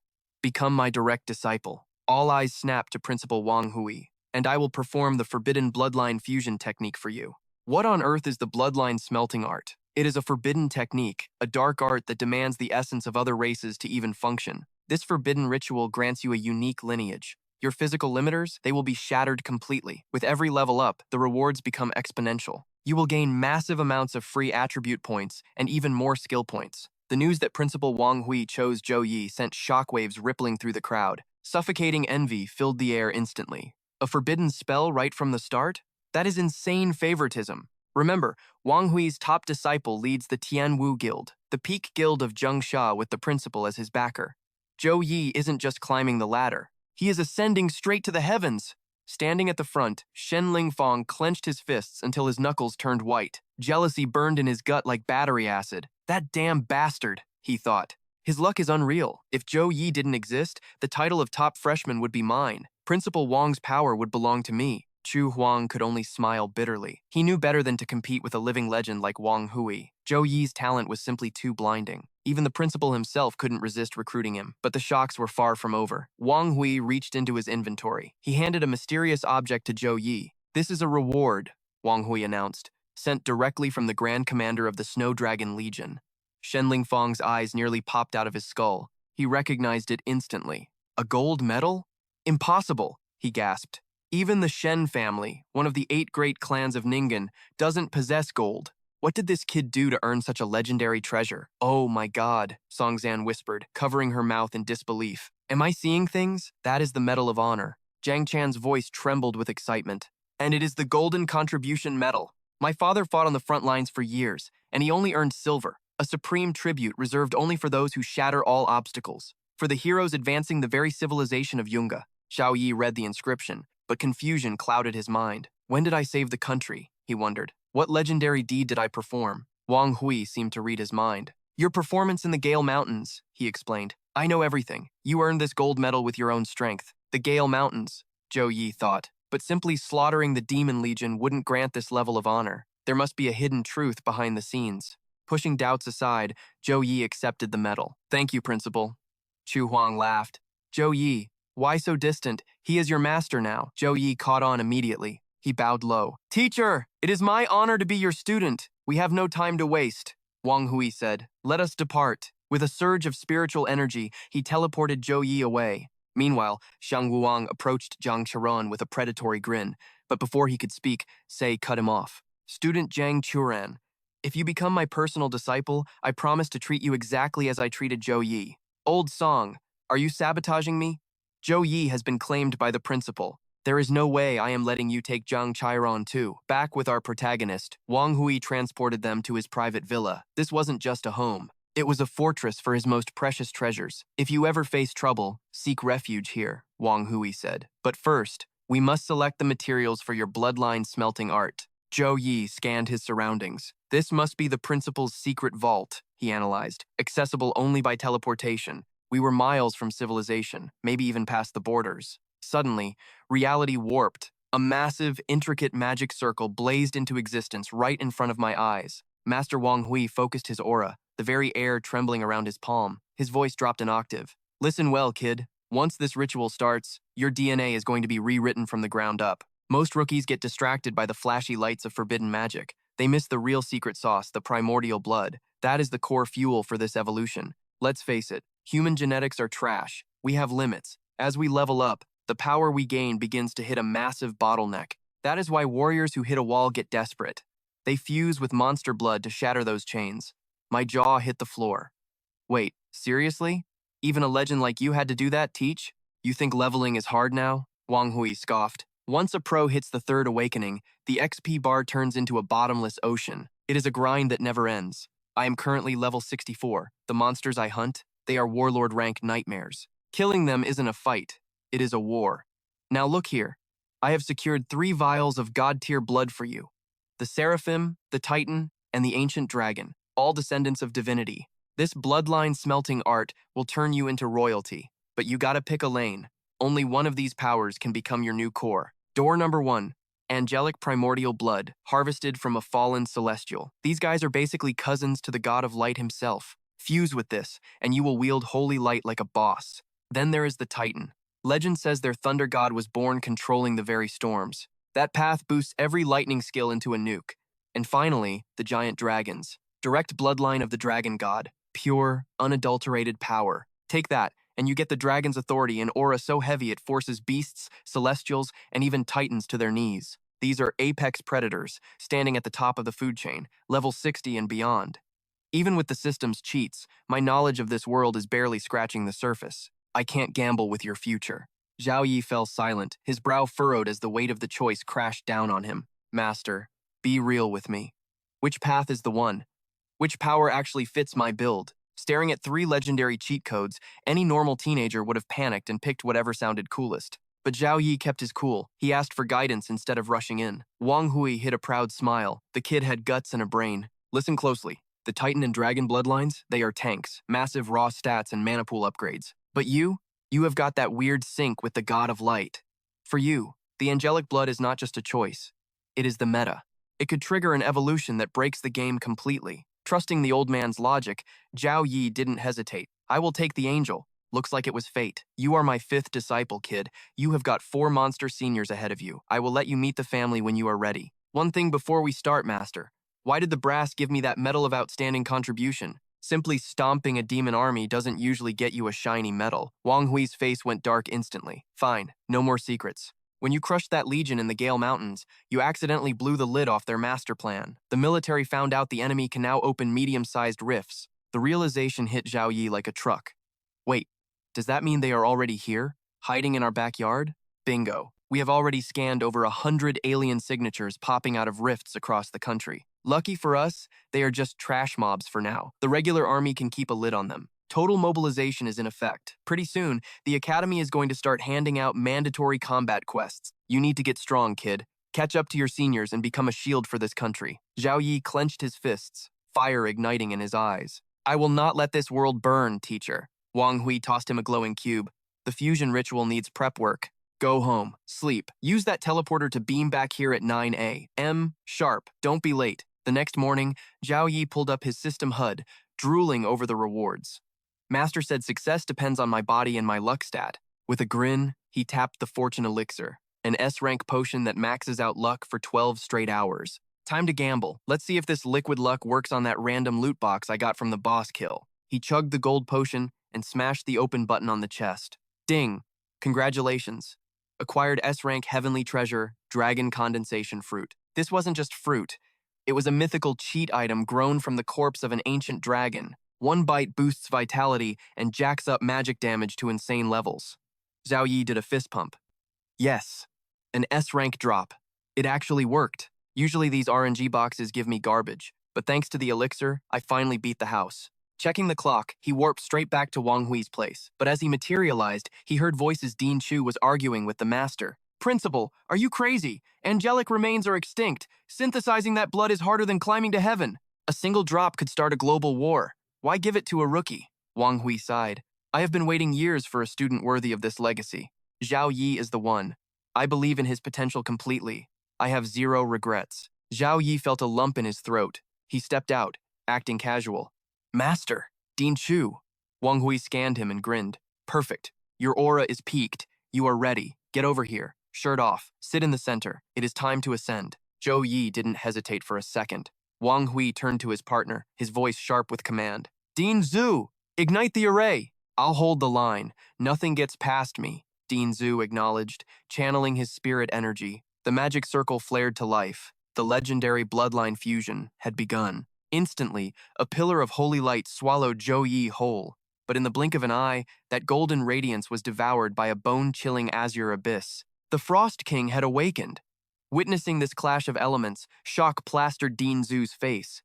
become my direct disciple. All eyes snapped to Principal Wang Hui, and I will perform the forbidden bloodline fusion technique for you. What on earth is the bloodline smelting art? It is a forbidden technique, a dark art that demands the essence of other races to even function. This forbidden ritual grants you a unique lineage. Your physical limiters, they will be shattered completely. With every level up, the rewards become exponential. You will gain massive amounts of free attribute points and even more skill points. The news that Principal Wang Hui chose Zhou Yi sent shockwaves rippling through the crowd. Suffocating envy filled the air instantly. A forbidden spell right from the start? That is insane favoritism. Remember, Wang Hui's top disciple leads the Tianwu Guild, the peak guild of Zhengsha with the principal as his backer. Zhou Yi isn't just climbing the ladder. He is ascending straight to the heavens. Standing at the front, Shen Lingfang clenched his fists until his knuckles turned white. Jealousy burned in his gut like battery acid. That damn bastard, he thought. His luck is unreal. If Zhou Yi didn't exist, the title of top freshman would be mine. Principal Wang's power would belong to me. Chu Huang could only smile bitterly. He knew better than to compete with a living legend like Wang Hui. Zhou Yi's talent was simply too blinding. Even the principal himself couldn't resist recruiting him, but the shocks were far from over. Wang Hui reached into his inventory. He handed a mysterious object to Zhou Yi. This is a reward, Wang Hui announced, sent directly from the Grand Commander of the Snow Dragon Legion. Shen Lingfang's eyes nearly popped out of his skull. He recognized it instantly. A gold medal? Impossible, he gasped. Even the Shen family, one of the 8 great clans of Ningen, doesn't possess gold. What did this kid do to earn such a legendary treasure? Oh my god, Songzan whispered, covering her mouth in disbelief. Am I seeing things? That is the Medal of Honor. Jiang Chan's voice trembled with excitement. And it is the Golden Contribution Medal. My father fought on the front lines for years, and he only earned silver, a supreme tribute reserved only for those who shatter all obstacles. For the heroes advancing the very civilization of Yunga. Xiao Yi read the inscription, but confusion clouded his mind. When did I save the country? He wondered. What legendary deed did I perform? Wang Hui seemed to read his mind. Your performance in the Gale Mountains, he explained. I know everything. You earned this gold medal with your own strength. The Gale Mountains, Zhou Yi thought. But simply slaughtering the Demon Legion wouldn't grant this level of honor. There must be a hidden truth behind the scenes. Pushing doubts aside, Zhou Yi accepted the medal. Thank you, Principal. Chu Huang laughed. Zhou Yi, why so distant? He is your master now. Zhou Yi caught on immediately. He bowed low. Teacher, it is my honor to be your student. We have no time to waste, Wang Hui said. Let us depart. With a surge of spiritual energy, he teleported Zhou Yi away. Meanwhile, Xiang Wuang approached Zhang Charon with a predatory grin, but before he could speak, Sei cut him off. Student Zhang Churan, if you become my personal disciple, I promise to treat you exactly as I treated Zhou Yi. Old Song, are you sabotaging me? Zhou Yi has been claimed by the principal. There is no way I am letting you take Zhang Chiron too. Back with our protagonist, Wang Hui transported them to his private villa. This wasn't just a home. It was a fortress for his most precious treasures. If you ever face trouble, seek refuge here, Wang Hui said. But first, we must select the materials for your bloodline smelting art. Zhou Yi scanned his surroundings. This must be the principal's secret vault, he analyzed, accessible only by teleportation. We were miles from civilization, maybe even past the borders. Suddenly, reality warped. A massive, intricate magic circle blazed into existence right in front of my eyes. Master Wang Hui focused his aura, the very air trembling around his palm. His voice dropped an octave. Listen well, kid. Once this ritual starts, your DNA is going to be rewritten from the ground up. Most rookies get distracted by the flashy lights of forbidden magic. They miss the real secret sauce, the primordial blood. That is the core fuel for this evolution. Let's face it, human genetics are trash. We have limits. As we level up, the power we gain begins to hit a massive bottleneck. That is why warriors who hit a wall get desperate. They fuse with monster blood to shatter those chains. My jaw hit the floor. Wait, seriously? Even a legend like you had to do that, Teach? You think leveling is hard now? Wang Hui scoffed. Once a pro hits the third awakening, the XP bar turns into a bottomless ocean. It is a grind that never ends. I am currently level 64. The monsters I hunt, they are warlord rank nightmares. Killing them isn't a fight. It is a war. Now look here. I have secured 3 vials of god-tier blood for you. The Seraphim, the Titan, and the Ancient Dragon, all descendants of divinity. This bloodline smelting art will turn you into royalty. But you gotta pick a lane. Only one of these powers can become your new core. Door number 1. Angelic primordial blood, harvested from a fallen celestial. These guys are basically cousins to the god of light himself. Fuse with this, and you will wield holy light like a boss. Then there is the Titan. Legend says their thunder god was born controlling the very storms. That path boosts every lightning skill into a nuke. And finally, the giant dragons. Direct bloodline of the dragon god. Pure, unadulterated power. Take that, and you get the dragon's authority, an aura so heavy it forces beasts, celestials, and even titans to their knees. These are apex predators, standing at the top of the food chain, level 60 and beyond. Even with the system's cheats, my knowledge of this world is barely scratching the surface. I can't gamble with your future. Zhao Yi fell silent, his brow furrowed as the weight of the choice crashed down on him. Master, be real with me. Which path is the one? Which power actually fits my build? Staring at 3 legendary cheat codes, any normal teenager would have panicked and picked whatever sounded coolest. But Zhao Yi kept his cool. He asked for guidance instead of rushing in. Wang Hui hid a proud smile. The kid had guts and a brain. Listen closely. The Titan and Dragon bloodlines, they are tanks, massive raw stats and mana pool upgrades. But you have got that weird sync with the God of Light. For you, the angelic blood is not just a choice. It is the meta. It could trigger an evolution that breaks the game completely. Trusting the old man's logic, Zhao Yi didn't hesitate. I will take the angel. Looks like it was fate. You are my 5th disciple, kid. You have got 4 monster seniors ahead of you. I will let you meet the family when you are ready. One thing before we start, Master. Why did the brass give me that medal of outstanding contribution? Simply stomping a demon army doesn't usually get you a shiny medal. Wang Hui's face went dark instantly. Fine, no more secrets. When you crushed that legion in the Gale Mountains, you accidentally blew the lid off their master plan. The military found out the enemy can now open medium-sized rifts. The realization hit Zhao Yi like a truck. Wait, does that mean they are already here? Hiding in our backyard? Bingo. We have already scanned over 100 alien signatures popping out of rifts across the country. Lucky for us, they are just trash mobs for now. The regular army can keep a lid on them. Total mobilization is in effect. Pretty soon, the Academy is going to start handing out mandatory combat quests. You need to get strong, kid. Catch up to your seniors and become a shield for this country. Zhao Yi clenched his fists, fire igniting in his eyes. I will not let this world burn, teacher. Wang Hui tossed him a glowing cube. The fusion ritual needs prep work. Go home. Sleep. Use that teleporter to beam back here at 9 a.m. sharp. Don't be late. The next morning, Zhao Yi pulled up his system HUD, drooling over the rewards. Master said success depends on my body and my luck stat. With a grin, he tapped the fortune elixir, an S-rank potion that maxes out luck for 12 straight hours. Time to gamble. Let's see if this liquid luck works on that random loot box I got from the boss kill. He chugged the gold potion and smashed the open button on the chest. Ding! Congratulations. Acquired S-rank heavenly treasure, dragon condensation fruit. This wasn't just fruit. It was a mythical cheat item grown from the corpse of an ancient dragon. 1 bite boosts vitality and jacks up magic damage to insane levels. Zhao Yi did a fist pump. Yes, an S-rank drop. It actually worked. Usually these RNG boxes give me garbage, but thanks to the elixir, I finally beat the house. Checking the clock, he warped straight back to Wang Hui's place, but as he materialized, he heard voices Dean Chu was arguing with the master. Principal, are you crazy? Angelic remains are extinct. Synthesizing that blood is harder than climbing to heaven. A single drop could start a global war. Why give it to a rookie? Wang Hui sighed. I have been waiting years for a student worthy of this legacy. Zhao Yi is the one. I believe in his potential completely. I have 0 regrets. Zhao Yi felt a lump in his throat. He stepped out, acting casual. Master, Dean Chu. Wang Hui scanned him and grinned. Perfect. Your aura is peaked. You are ready. Get over here. Shirt off. Sit in the center. It is time to ascend. Zhou Yi didn't hesitate for a second. Wang Hui turned to his partner, his voice sharp with command. Dean Zhu, ignite the array. I'll hold the line. Nothing gets past me, Dean Zhu acknowledged, channeling his spirit energy. The magic circle flared to life. The legendary bloodline fusion had begun. Instantly, a pillar of holy light swallowed Zhou Yi whole, but in the blink of an eye, that golden radiance was devoured by a bone-chilling azure abyss. The Frost King had awakened. Witnessing this clash of elements, shock plastered Dean Zhu's face.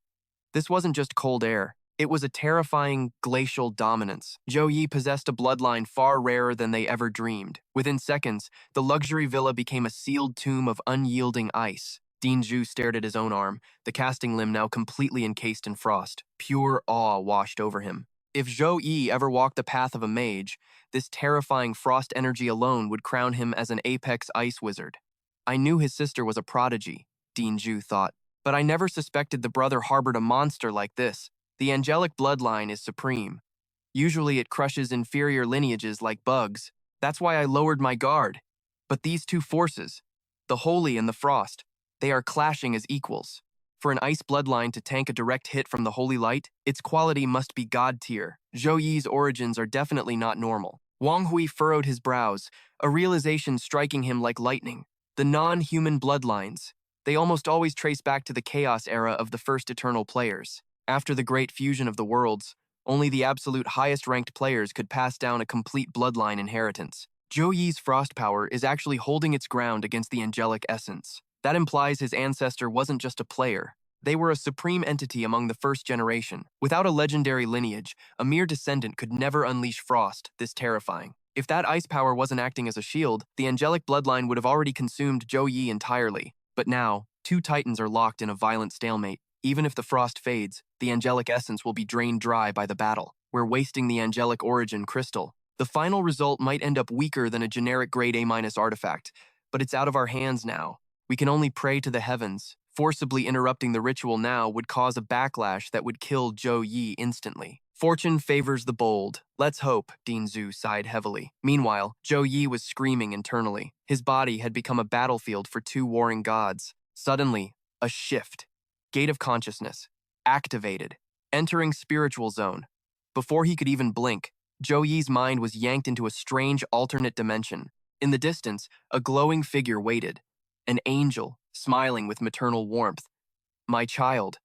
This wasn't just cold air. It was a terrifying, glacial dominance. Zhou Yi possessed a bloodline far rarer than they ever dreamed. Within seconds, the luxury villa became a sealed tomb of unyielding ice. Dean Zhu stared at his own arm, the casting limb now completely encased in frost. Pure awe washed over him. If Zhou Yi ever walked the path of a mage, this terrifying frost energy alone would crown him as an apex ice wizard. I knew his sister was a prodigy, Dean Zhu thought, but I never suspected the brother harbored a monster like this. The angelic bloodline is supreme. Usually it crushes inferior lineages like bugs. That's why I lowered my guard. But these two forces, the holy and the frost, they are clashing as equals. For an ice bloodline to tank a direct hit from the holy light, its quality must be god tier. Zhou Yi's origins are definitely not normal. Wang Hui furrowed his brows, a realization striking him like lightning. The non-human bloodlines, they almost always trace back to the chaos era of the first eternal players. After the great fusion of the worlds, only the absolute highest-ranked players could pass down a complete bloodline inheritance. Zhou Yi's frost power is actually holding its ground against the angelic essence. That implies his ancestor wasn't just a player. They were a supreme entity among the first generation. Without a legendary lineage, a mere descendant could never unleash frost this terrifying. If that ice power wasn't acting as a shield, the angelic bloodline would have already consumed Zhou Yi entirely. But now, two titans are locked in a violent stalemate. Even if the frost fades, the angelic essence will be drained dry by the battle. We're wasting the angelic origin crystal. The final result might end up weaker than a generic grade A- artifact, but it's out of our hands now. We can only pray to the heavens. Forcibly interrupting the ritual now would cause a backlash that would kill Zhou Yi instantly. Fortune favors the bold. Let's hope, Dean Zhu sighed heavily. Meanwhile, Zhou Yi was screaming internally. His body had become a battlefield for two warring gods. Suddenly, a shift. Gate of consciousness. Activated. Entering spiritual zone. Before he could even blink, Zhou Yi's mind was yanked into a strange alternate dimension. In the distance, a glowing figure waited. An angel, smiling with maternal warmth. My child,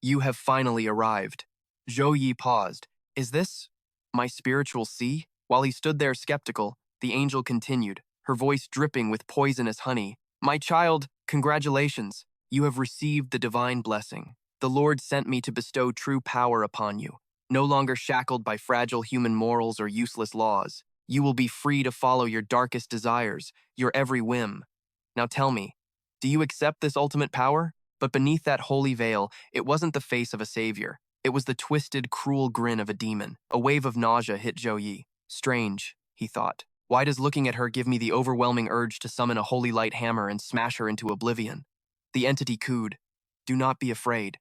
you have finally arrived. Zhou Yi paused. Is this my spiritual sea? While he stood there skeptical, the angel continued, her voice dripping with poisonous honey. My child, congratulations. You have received the divine blessing. The Lord sent me to bestow true power upon you. No longer shackled by fragile human morals or useless laws, you will be free to follow your darkest desires, your every whim. Now tell me, do you accept this ultimate power? But beneath that holy veil, it wasn't the face of a savior. It was the twisted, cruel grin of a demon. A wave of nausea hit Zhou Yi. Strange, he thought. Why does looking at her give me the overwhelming urge to summon a holy light hammer and smash her into oblivion? The entity cooed. Do not be afraid.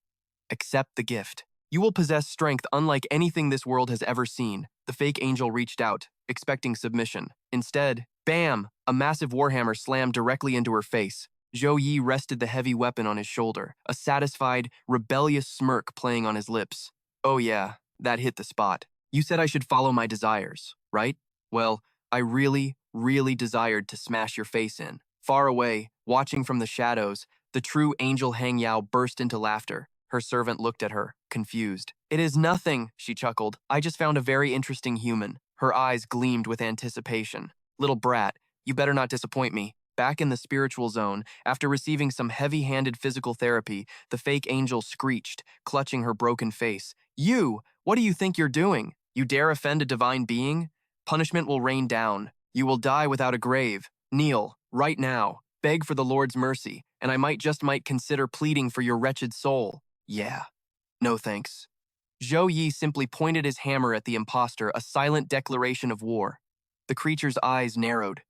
Accept the gift. You will possess strength unlike anything this world has ever seen. The fake angel reached out, expecting submission. Instead, bam! A massive warhammer slammed directly into her face. Zhou Yi rested the heavy weapon on his shoulder, a satisfied, rebellious smirk playing on his lips. Oh yeah, that hit the spot. You said I should follow my desires, right? Well, I really desired to smash your face in. Far away, watching from the shadows, the true angel Hang Yao burst into laughter. Her servant looked at her, confused. It is nothing, she chuckled. I just found a very interesting human. Her eyes gleamed with anticipation. Little brat, you better not disappoint me. Back in the spiritual zone, after receiving some heavy-handed physical therapy, the fake angel screeched, clutching her broken face. You! What do you think you're doing? You dare offend a divine being? Punishment will rain down. You will die without a grave. Kneel, right now. Beg for the Lord's mercy, and I might consider pleading for your wretched soul. Yeah. No thanks. Zhou Yi simply pointed his hammer at the impostor, a silent declaration of war. The creature's eyes narrowed.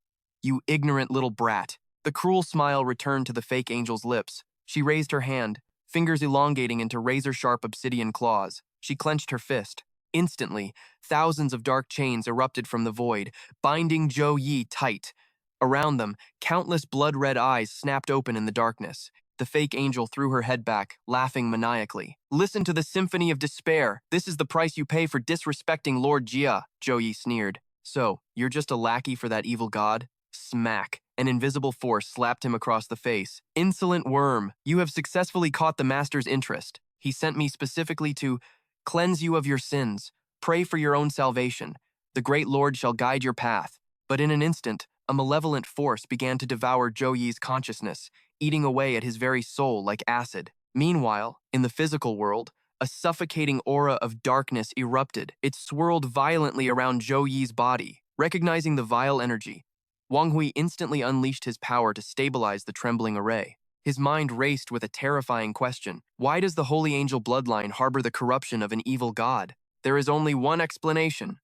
You ignorant little brat. The cruel smile returned to the fake angel's lips. She raised her hand, fingers elongating into razor-sharp obsidian claws. She clenched her fist. Instantly, thousands of dark chains erupted from the void, binding Zhou Yi tight. Around them, countless blood-red eyes snapped open in the darkness. The fake angel threw her head back, laughing maniacally. Listen to the symphony of despair. This is the price you pay for disrespecting Lord Jia, Zhou Yi sneered. So, you're just a lackey for that evil god? Smack. An invisible force slapped him across the face. "Insolent worm, you have successfully caught the master's interest. He sent me specifically to cleanse you of your sins. Pray for your own salvation. The great Lord shall guide your path." But in an instant, a malevolent force began to devour Zhou Yi's consciousness, eating away at his very soul like acid. Meanwhile, in the physical world, a suffocating aura of darkness erupted. It swirled violently around Zhou Yi's body. Recognizing the vile energy, Wang Hui instantly unleashed his power to stabilize the trembling array. His mind raced with a terrifying question. Why does the holy angel bloodline harbor the corruption of an evil god? There is only one explanation.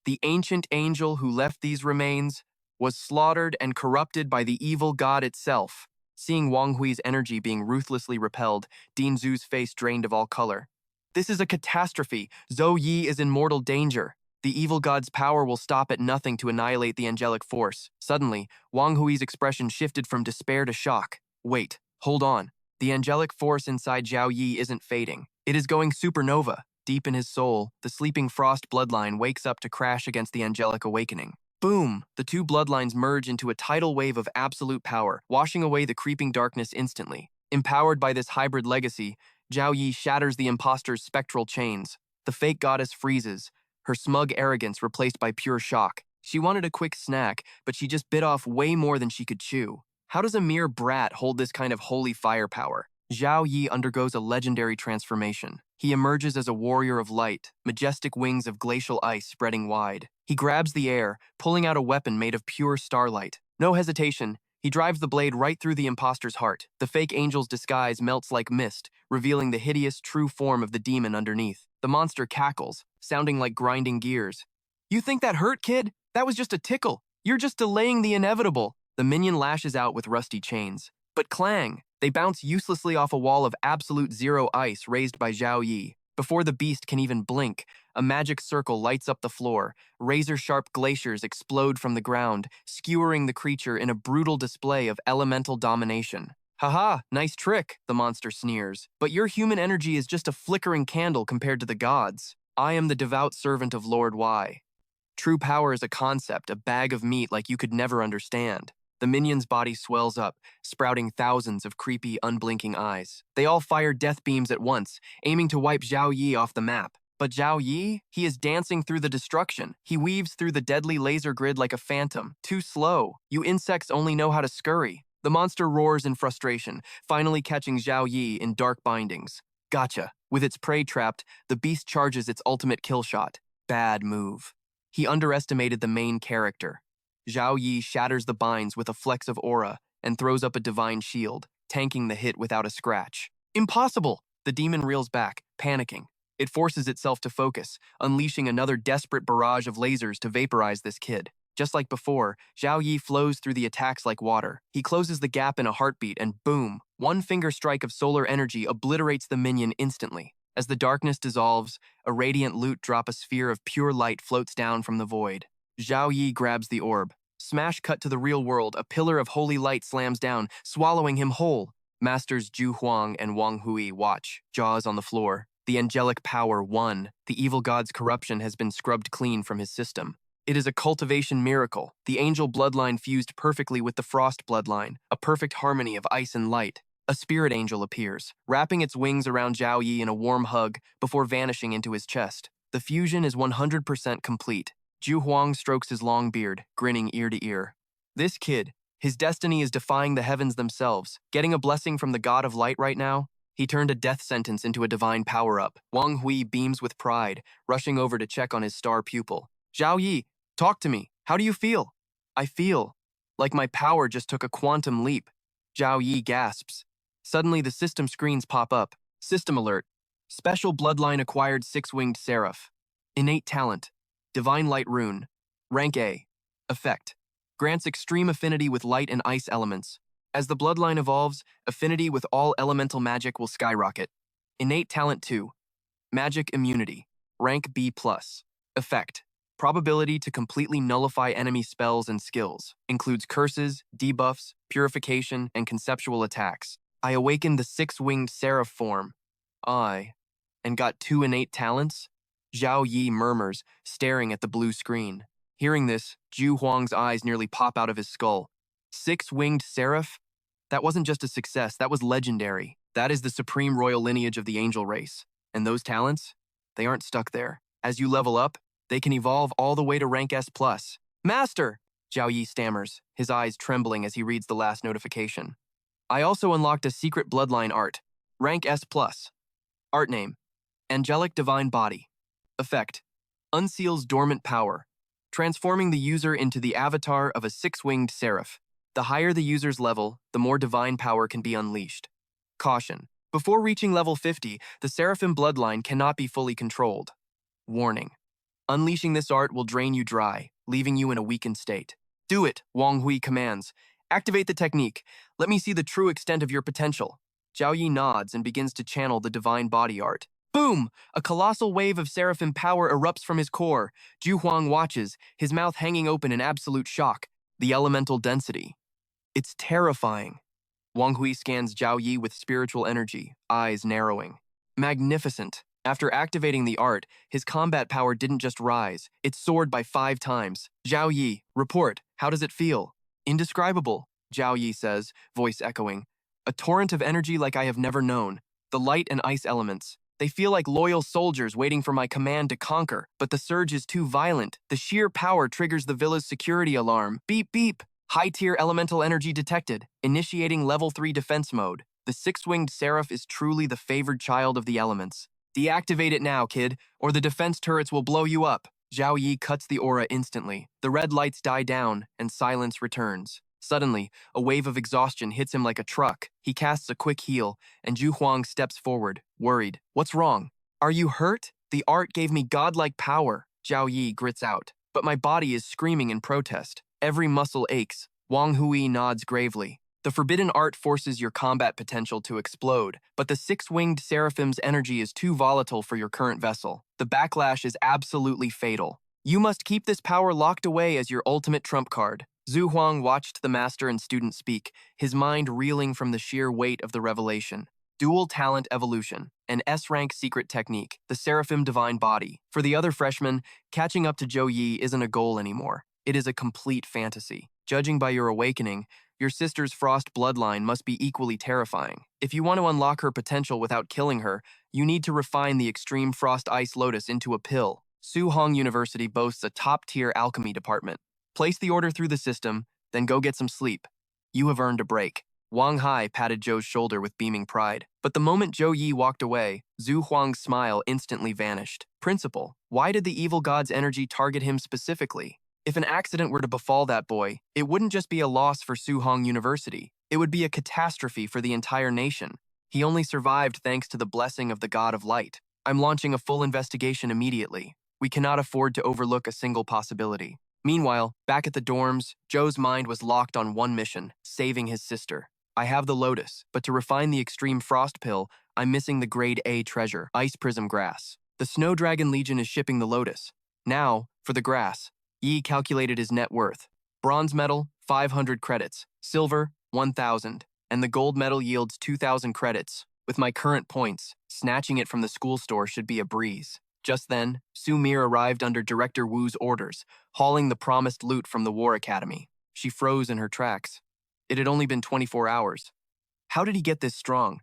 The ancient angel who left these remains was slaughtered and corrupted by the evil god itself. Seeing Wang Hui's energy being ruthlessly repelled, Dean Zhu's face drained of all color. "This is a catastrophe. Zhou Yi is in mortal danger. The evil god's power will stop at nothing to annihilate the angelic force." Suddenly, Wang Hui's expression shifted from despair to shock. "Wait, hold on. The angelic force inside Zhao Yi isn't fading. It is going supernova." Deep in his soul, the sleeping frost bloodline wakes up to crash against the angelic awakening. Boom! The two bloodlines merge into a tidal wave of absolute power, washing away the creeping darkness instantly. Empowered by this hybrid legacy, Zhao Yi shatters the imposter's spectral chains. The fake goddess freezes, her smug arrogance replaced by pure shock. She wanted a quick snack, but she just bit off way more than she could chew. How does a mere brat hold this kind of holy firepower? Zhao Yi undergoes a legendary transformation. He emerges as a warrior of light, majestic wings of glacial ice spreading wide. He grabs the air, pulling out a weapon made of pure starlight. No hesitation, he drives the blade right through the imposter's heart. The fake angel's disguise melts like mist, revealing the hideous, true form of the demon underneath. The monster cackles, sounding like grinding gears. "You think that hurt, kid? That was just a tickle. You're just delaying the inevitable." The minion lashes out with rusty chains. But clang! They bounce uselessly off a wall of absolute zero ice raised by Zhao Yi. Before the beast can even blink, a magic circle lights up the floor. Razor-sharp glaciers explode from the ground, skewering the creature in a brutal display of elemental domination. "Haha, nice trick," the monster sneers. "But your human energy is just a flickering candle compared to the gods. I am the devout servant of Lord Y. True power is a concept, a bag of meat like you could never understand." The minion's body swells up, sprouting thousands of creepy, unblinking eyes. They all fire death beams at once, aiming to wipe Zhao Yi off the map. But Zhao Yi? He is dancing through the destruction. He weaves through the deadly laser grid like a phantom. Too slow. You insects only know how to scurry. The monster roars in frustration, finally catching Zhao Yi in dark bindings. Gotcha. With its prey trapped, the beast charges its ultimate kill shot. Bad move. He underestimated the main character. Zhao Yi shatters the binds with a flex of aura and throws up a divine shield, tanking the hit without a scratch. Impossible! The demon reels back, panicking. It forces itself to focus, unleashing another desperate barrage of lasers to vaporize this kid. Just like before, Zhao Yi flows through the attacks like water. He closes the gap in a heartbeat and boom, one finger strike of solar energy obliterates the minion instantly. As the darkness dissolves, a radiant loot drop a sphere of pure light floats down from the void. Zhao Yi grabs the orb. Smash cut to the real world, a pillar of holy light slams down, swallowing him whole. Masters Zhu Huang and Wang Hui watch, jaws on the floor. The angelic power won. The evil god's corruption has been scrubbed clean from his system. It is a cultivation miracle. The angel bloodline fused perfectly with the frost bloodline, a perfect harmony of ice and light. A spirit angel appears, wrapping its wings around Zhao Yi in a warm hug before vanishing into his chest. The fusion is 100% complete. Zhu Huang strokes his long beard, grinning ear to ear. This kid, his destiny is defying the heavens themselves. Getting a blessing from the god of light right now? He turned a death sentence into a divine power-up. Wang Hui beams with pride, rushing over to check on his star pupil. "Zhao Yi, talk to me. How do you feel?" "I feel like my power just took a quantum leap." Zhao Yi gasps. Suddenly, the system screens pop up. System alert. Special bloodline acquired six-winged seraph. Innate talent. Divine Light Rune. Rank A. Effect. Grants extreme affinity with light and ice elements. As the bloodline evolves, affinity with all elemental magic will skyrocket. Innate Talent 2. Magic Immunity. Rank B+. Effect. Probability to completely nullify enemy spells and skills. Includes curses, debuffs, purification, and conceptual attacks. I awakened the six-winged seraph form. And got 2 innate talents? Zhao Yi murmurs, staring at the blue screen. Hearing this, Zhu Huang's eyes nearly pop out of his skull. Six-winged seraph? That wasn't just a success, that was legendary. That is the supreme royal lineage of the angel race. And those talents? They aren't stuck there. As you level up, they can evolve all the way to rank S+. Master! Zhao Yi stammers, his eyes trembling as he reads the last notification. I also unlocked a secret bloodline art. Rank S+. Art name: Angelic Divine Body. Effect: unseals dormant power, transforming the user into the avatar of a six-winged seraph. The higher the user's level, the more divine power can be unleashed. Caution: before reaching level 50, the seraphim bloodline cannot be fully controlled. Warning: unleashing this art will drain you dry, leaving you in a weakened state. Do it, Wang Hui commands. Activate the technique. Let me see the true extent of your potential. Zhao Yi nods and begins to channel the divine body art. Boom! A colossal wave of seraphim power erupts from his core. Zhu Huang watches, his mouth hanging open in absolute shock. The elemental density. It's terrifying. Wang Hui scans Zhao Yi with spiritual energy, eyes narrowing. Magnificent. After activating the art, his combat power didn't just rise, it soared by 5 times. Zhao Yi, report. How does it feel? Indescribable, Zhao Yi says, voice echoing. A torrent of energy like I have never known. The light and ice elements. They feel like loyal soldiers waiting for my command to conquer, but the surge is too violent. The sheer power triggers the villa's security alarm. Beep, beep. High-tier elemental energy detected, initiating level 3 defense mode. The six-winged seraph is truly the favored child of the elements. Deactivate it now, kid, or the defense turrets will blow you up. Zhao Yi cuts the aura instantly. The red lights die down, and silence returns. Suddenly, a wave of exhaustion hits him like a truck. He casts a quick heal, and Zhu Huang steps forward, worried. What's wrong? Are you hurt? The art gave me godlike power, Zhao Yi grits out. But my body is screaming in protest. Every muscle aches. Wang Hui nods gravely. The forbidden art forces your combat potential to explode, but the six-winged seraphim's energy is too volatile for your current vessel. The backlash is absolutely fatal. You must keep this power locked away as your ultimate trump card. Zhu Huang watched the master and student speak, his mind reeling from the sheer weight of the revelation. Dual talent evolution, an S-rank secret technique, the seraphim divine body. For the other freshmen, catching up to Zhou Yi isn't a goal anymore. It is a complete fantasy. Judging by your awakening, your sister's frost bloodline must be equally terrifying. If you want to unlock her potential without killing her, you need to refine the extreme frost ice lotus into a pill. Su Hong University boasts a top-tier alchemy department. Place the order through the system, then go get some sleep. You have earned a break. Wang Hai patted Zhou's shoulder with beaming pride. But the moment Zhou Yi walked away, Zhu Huang's smile instantly vanished. Principal, why did the evil god's energy target him specifically? If an accident were to befall that boy, it wouldn't just be a loss for Su Hong University. It would be a catastrophe for the entire nation. He only survived thanks to the blessing of the God of Light. I'm launching a full investigation immediately. We cannot afford to overlook a single possibility. Meanwhile, back at the dorms, Zhou's mind was locked on one mission, saving his sister. I have the lotus, but to refine the extreme frost pill, I'm missing the grade A treasure, ice prism grass. The Snow Dragon Legion is shipping the lotus. Now, for the grass. Yi calculated his net worth. Bronze medal, 500 credits. Silver, 1,000. And the gold medal yields 2,000 credits. With my current points, snatching it from the school store should be a breeze. Just then, Su Mir arrived under Director Wu's orders, hauling the promised loot from the War Academy. She froze in her tracks. It had only been 24 hours. How did he get this strong?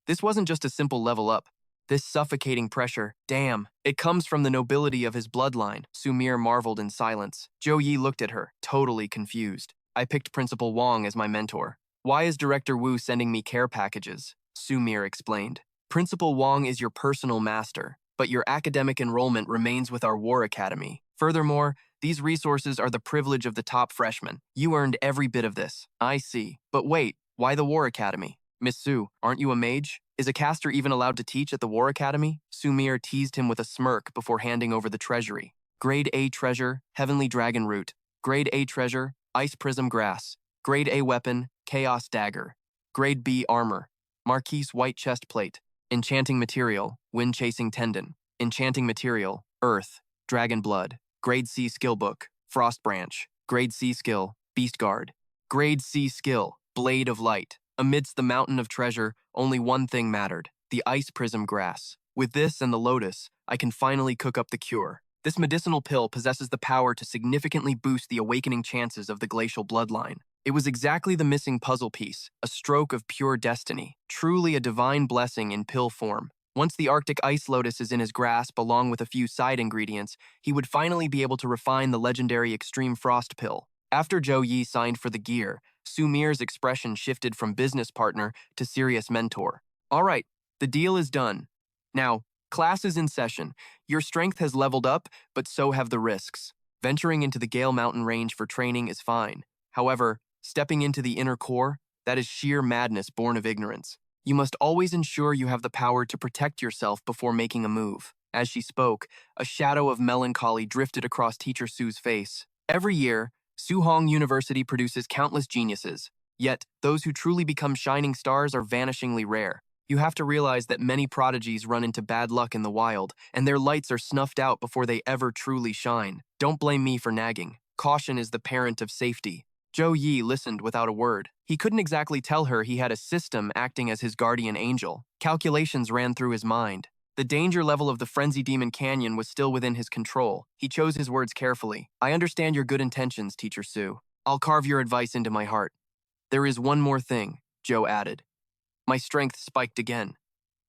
This wasn't just a simple level up. This suffocating pressure, damn, it comes from the nobility of his bloodline. Su Mir marveled in silence. Zhou Yi looked at her, totally confused. I picked Principal Wang as my mentor. Why is Director Wu sending me care packages? Su Mir explained. Principal Wang is your personal master, but your academic enrollment remains with our War Academy. Furthermore, these resources are the privilege of the top freshmen. You earned every bit of this. I see. But wait, why the War Academy? Miss Su, aren't you a mage? Is a caster even allowed to teach at the War Academy? Su Mir teased him with a smirk before handing over the treasury. Grade A treasure, Heavenly Dragon Root. Grade A treasure, Ice Prism Grass. Grade A weapon, Chaos Dagger. Grade B armor, Marquise White Chest Plate. Enchanting material, Wind Chasing Tendon. Enchanting material, Earth, Dragon Blood. Grade C skill book, Frost Branch. Grade C skill, Beast Guard. Grade C skill, Blade of Light. Amidst the mountain of treasure, only one thing mattered, the ice prism grass. With this and the lotus, I can finally cook up the cure. This medicinal pill possesses the power to significantly boost the awakening chances of the glacial bloodline. It was exactly the missing puzzle piece, a stroke of pure destiny, truly a divine blessing in pill form. Once the Arctic ice lotus is in his grasp along with a few side ingredients, he would finally be able to refine the legendary extreme frost pill. After Zhou Yi signed for the gear, Sumir's expression shifted from business partner to serious mentor. All right, the deal is done. Now, class is in session. Your strength has leveled up, but so have the risks. Venturing into the Gale Mountain range for training is fine. However, stepping into the inner core, that is sheer madness born of ignorance. You must always ensure you have the power to protect yourself before making a move. As she spoke, a shadow of melancholy drifted across Teacher Su's face. Every year, Suhong University produces countless geniuses. Yet, those who truly become shining stars are vanishingly rare. You have to realize that many prodigies run into bad luck in the wild, and their lights are snuffed out before they ever truly shine. Don't blame me for nagging. Caution is the parent of safety. Zhou Yi listened without a word. He couldn't exactly tell her he had a system acting as his guardian angel. Calculations ran through his mind. The danger level of the Frenzy Demon Canyon was still within his control. He chose his words carefully. I understand your good intentions, Teacher Su. I'll carve your advice into my heart. There is one more thing, Zhou added. My strength spiked again.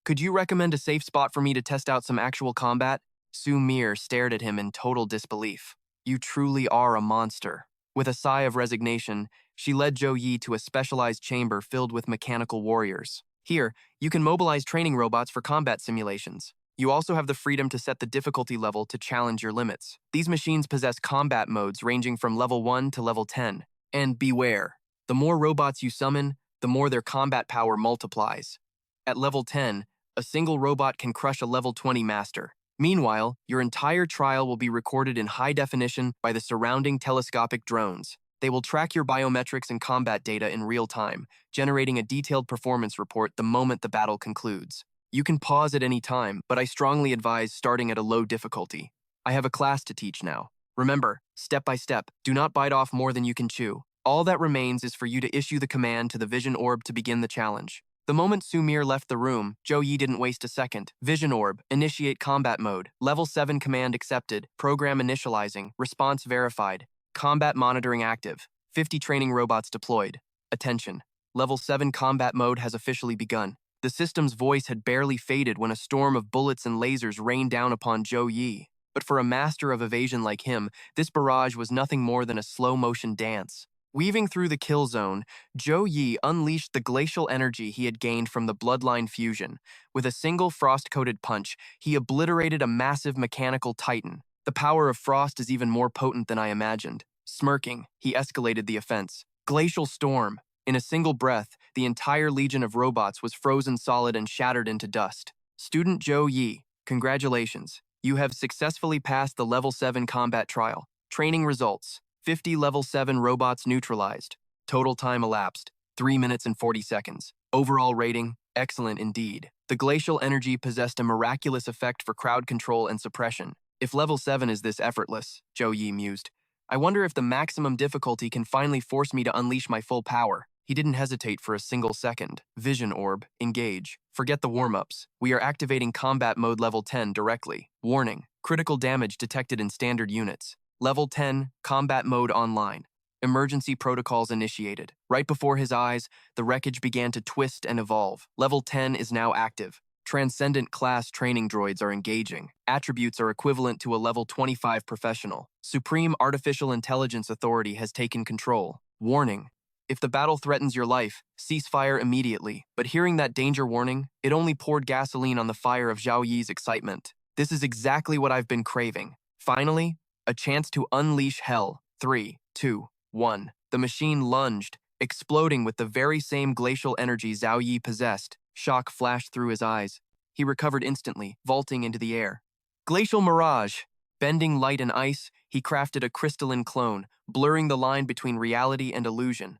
Could you recommend a safe spot for me to test out some actual combat? Su Mir stared at him in total disbelief. You truly are a monster. With a sigh of resignation, she led Zhou Yi to a specialized chamber filled with mechanical warriors. Here, you can mobilize training robots for combat simulations. You also have the freedom to set the difficulty level to challenge your limits. These machines possess combat modes ranging from level 1 to level 10. And beware, the more robots you summon, the more their combat power multiplies. At level 10, a single robot can crush a level 20 master. Meanwhile, your entire trial will be recorded in high definition by the surrounding telescopic drones. They will track your biometrics and combat data in real time, generating a detailed performance report the moment the battle concludes. You can pause at any time, but I strongly advise starting at a low difficulty. I have a class to teach now. Remember, step by step, do not bite off more than you can chew. All that remains is for you to issue the command to the Vision Orb to begin the challenge. The moment Su Mir left the room, Zhou Yi didn't waste a second. Vision Orb, initiate combat mode, level 7 command accepted, program initializing, response verified, combat monitoring active, 50 training robots deployed. Attention, level 7 combat mode has officially begun. The system's voice had barely faded when a storm of bullets and lasers rained down upon Zhou Yi. But for a master of evasion like him, this barrage was nothing more than a slow-motion dance. Weaving through the kill zone, Zhou Yi unleashed the glacial energy he had gained from the bloodline fusion. With a single frost-coated punch, he obliterated a massive mechanical titan. The power of frost is even more potent than I imagined. Smirking, he escalated the offense. Glacial storm. In a single breath, the entire legion of robots was frozen solid and shattered into dust. Student Zhou Yi, congratulations. You have successfully passed the level 7 combat trial. Training results. 50 level 7 robots neutralized. Total time elapsed, 3 minutes and 40 seconds. Overall rating, excellent indeed. The glacial energy possessed a miraculous effect for crowd control and suppression. If level 7 is this effortless, Zhou Yi mused, I wonder if the maximum difficulty can finally force me to unleash my full power. He didn't hesitate for a single second. Vision Orb, engage. Forget the warm-ups. We are activating combat mode level 10 directly. Warning, critical damage detected in standard units. Level 10, combat mode online. Emergency protocols initiated. Right before his eyes, the wreckage began to twist and evolve. Level 10 is now active. Transcendent class training droids are engaging. Attributes are equivalent to a level 25 professional. Supreme Artificial Intelligence Authority has taken control. Warning. If the battle threatens your life, cease fire immediately. But hearing that danger warning, it only poured gasoline on the fire of Zhou Yi's excitement. This is exactly what I've been craving. Finally, a chance to unleash hell. 3, 2, 1. The machine lunged, exploding with the very same glacial energy Zhou Yi possessed. Shock flashed through his eyes. He recovered instantly, vaulting into the air. Glacial mirage. Bending light and ice, he crafted a crystalline clone, blurring the line between reality and illusion.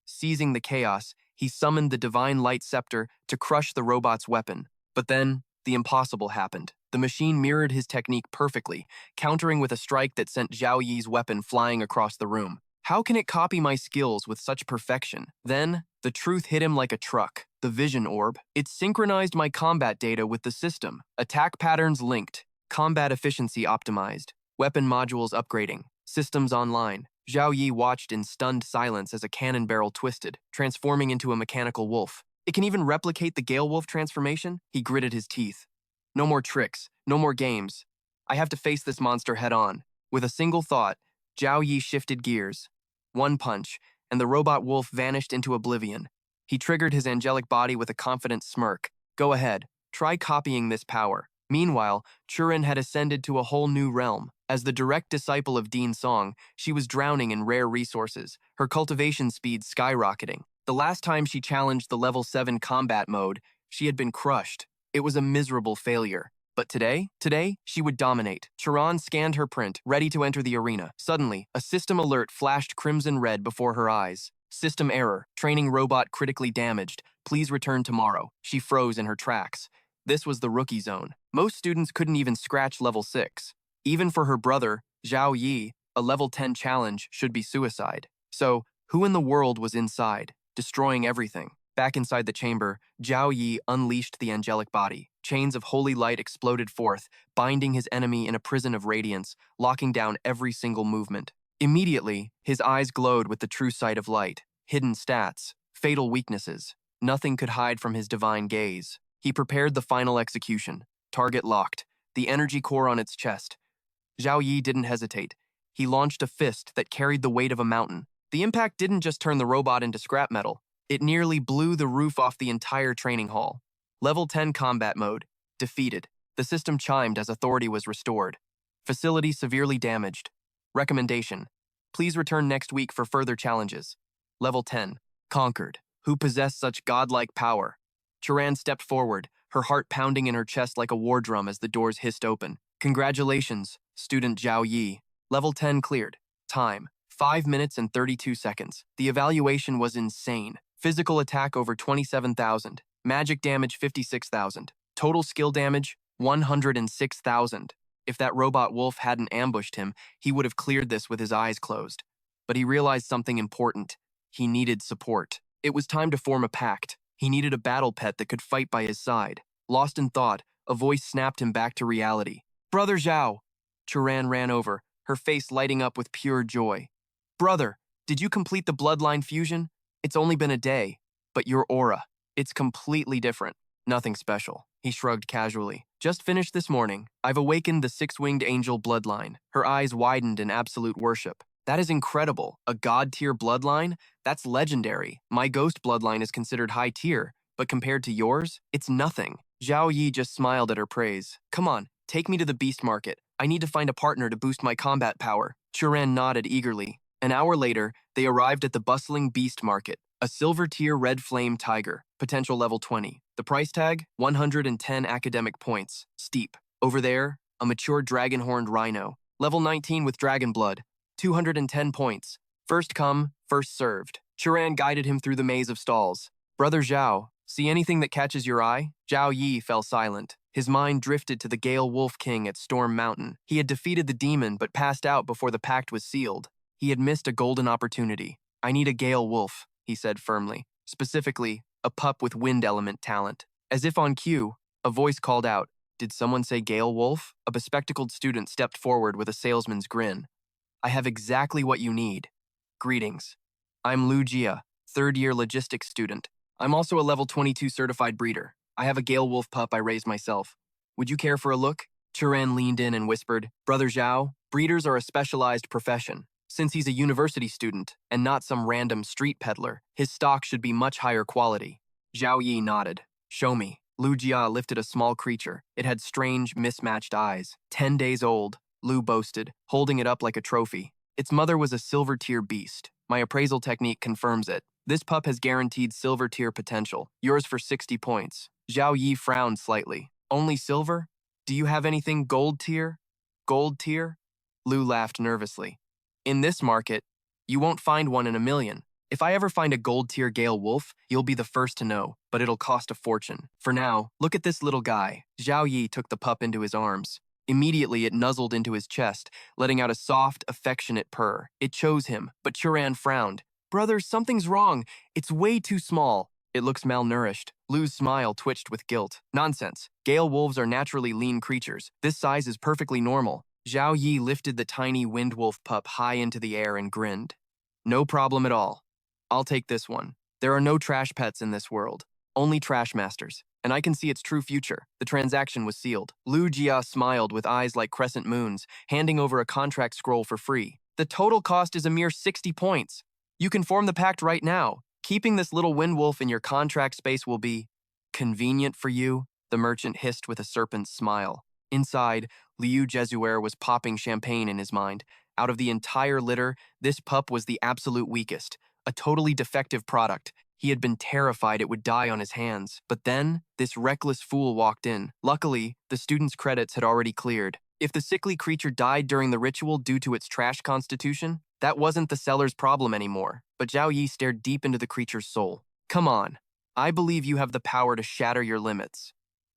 Seizing the chaos, he summoned the divine light scepter to crush the robot's weapon. But then, the impossible happened. The machine mirrored his technique perfectly, countering with a strike that sent Zhou Yi's weapon flying across the room. How can it copy my skills with such perfection? Then, the truth hit him like a truck. The Vision Orb. It synchronized my combat data with the system. Attack patterns linked. Combat efficiency optimized. Weapon modules upgrading. Systems online. Zhao Yi watched in stunned silence as a cannon barrel twisted, transforming into a mechanical wolf. It can even replicate the Gale Wolf transformation? He gritted his teeth. No more tricks, no more games. I have to face this monster head on. With a single thought, Zhao Yi shifted gears. One punch, and the robot wolf vanished into oblivion. He triggered his angelic body with a confident smirk. Go ahead, try copying this power. Meanwhile, Churin had ascended to a whole new realm. As the direct disciple of Dean Song, she was drowning in rare resources, her cultivation speed skyrocketing. The last time she challenged the level 7 combat mode, she had been crushed. It was a miserable failure. But today, she would dominate. Charon scanned her print, ready to enter the arena. Suddenly, a system alert flashed crimson red before her eyes. System error, training robot critically damaged. Please return tomorrow. She froze in her tracks. This was the rookie zone. Most students couldn't even scratch level 6. Even for her brother, Zhao Yi, a level 10 challenge should be suicide. So, who in the world was inside, destroying everything? Back inside the chamber, Zhao Yi unleashed the angelic body. Chains of holy light exploded forth, binding his enemy in a prison of radiance, locking down every single movement. Immediately, his eyes glowed with the true sight of light. Hidden stats, fatal weaknesses. Nothing could hide from his divine gaze. He prepared the final execution. Target locked, the energy core on its chest. Zhao Yi didn't hesitate. He launched a fist that carried the weight of a mountain. The impact didn't just turn the robot into scrap metal. It nearly blew the roof off the entire training hall. Level 10 combat mode. Defeated. The system chimed as authority was restored. Facility severely damaged. Recommendation. Please return next week for further challenges. Level 10. Conquered. Who possessed such godlike power? Charan stepped forward, her heart pounding in her chest like a war drum as the doors hissed open. Congratulations, student Zhao Yi. Level 10 cleared. Time. 5 minutes and 32 seconds. The evaluation was insane. Physical attack over 27,000. Magic damage 56,000. Total skill damage 106,000. If that robot wolf hadn't ambushed him, he would have cleared this with his eyes closed. But he realized something important. He needed support. It was time to form a pact. He needed a battle pet that could fight by his side. Lost in thought, a voice snapped him back to reality. Brother Zhao! Charan ran over, her face lighting up with pure joy. Brother, did you complete the bloodline fusion? It's only been a day, but your aura, it's completely different. Nothing special, he shrugged casually. Just finished this morning. I've awakened the six-winged angel bloodline. Her eyes widened in absolute worship. That is incredible. A god-tier bloodline? That's legendary. My ghost bloodline is considered high-tier, but compared to yours, it's nothing. Zhao Yi just smiled at her praise. Come on, take me to the beast market. I need to find a partner to boost my combat power. Churan nodded eagerly. An hour later, they arrived at the bustling beast market. A silver-tier red flame tiger, potential level 20. The price tag? 110 academic points. Steep. Over there, a mature dragon-horned rhino. Level 19 with dragon blood. 210 points. First come, first served. Churan guided him through the maze of stalls. Brother Zhao, see anything that catches your eye? Zhao Yi fell silent. His mind drifted to the Gale Wolf King at Storm Mountain. He had defeated the demon but passed out before the pact was sealed. He had missed a golden opportunity. I need a Gale Wolf, he said firmly. Specifically, a pup with wind element talent. As if on cue, a voice called out. Did someone say Gale Wolf? A bespectacled student stepped forward with a salesman's grin. I have exactly what you need. Greetings. I'm Lu Jia, third-year logistics student. I'm also a level 22 certified breeder. I have a Gale Wolf pup I raised myself. Would you care for a look? Churan leaned in and whispered, Brother Zhao, breeders are a specialized profession. Since he's a university student and not some random street peddler, his stock should be much higher quality. Zhao Yi nodded. Show me. Lu Jia lifted a small creature. It had strange, mismatched eyes. 10 days old, Lu boasted, holding it up like a trophy. Its mother was a silver-tier beast. My appraisal technique confirms it. This pup has guaranteed silver-tier potential. Yours for 60 points. Zhao Yi frowned slightly. Only silver? Do you have anything gold tier? Gold tier? Lu laughed nervously. In this market, you won't find one in a million. If I ever find a gold-tier Gale Wolf, you'll be the first to know, but it'll cost a fortune. For now, look at this little guy. Zhao Yi took the pup into his arms. Immediately, it nuzzled into his chest, letting out a soft, affectionate purr. It chose him, but Churan frowned. Brother, something's wrong. It's way too small. It looks malnourished. Lu's smile twitched with guilt. Nonsense. Gale wolves are naturally lean creatures. This size is perfectly normal. Zhao Yi lifted the tiny wind wolf pup high into the air and grinned. No problem at all. I'll take this one. There are no trash pets in this world, only trash masters, and I can see its true future. The transaction was sealed. Lu Jia smiled with eyes like crescent moons, handing over a contract scroll for free. The total cost is a mere 60 points. You can form the pact right now. Keeping this little wind wolf in your contract space will be convenient for you, the merchant hissed with a serpent's smile. Inside, Liu Jesuer was popping champagne in his mind. Out of the entire litter, this pup was the absolute weakest, a totally defective product. He had been terrified it would die on his hands. But then, this reckless fool walked in. Luckily, the student's credits had already cleared. If the sickly creature died during the ritual due to its trash constitution, that wasn't the seller's problem anymore. But Zhao Yi stared deep into the creature's soul. Come on, I believe you have the power to shatter your limits.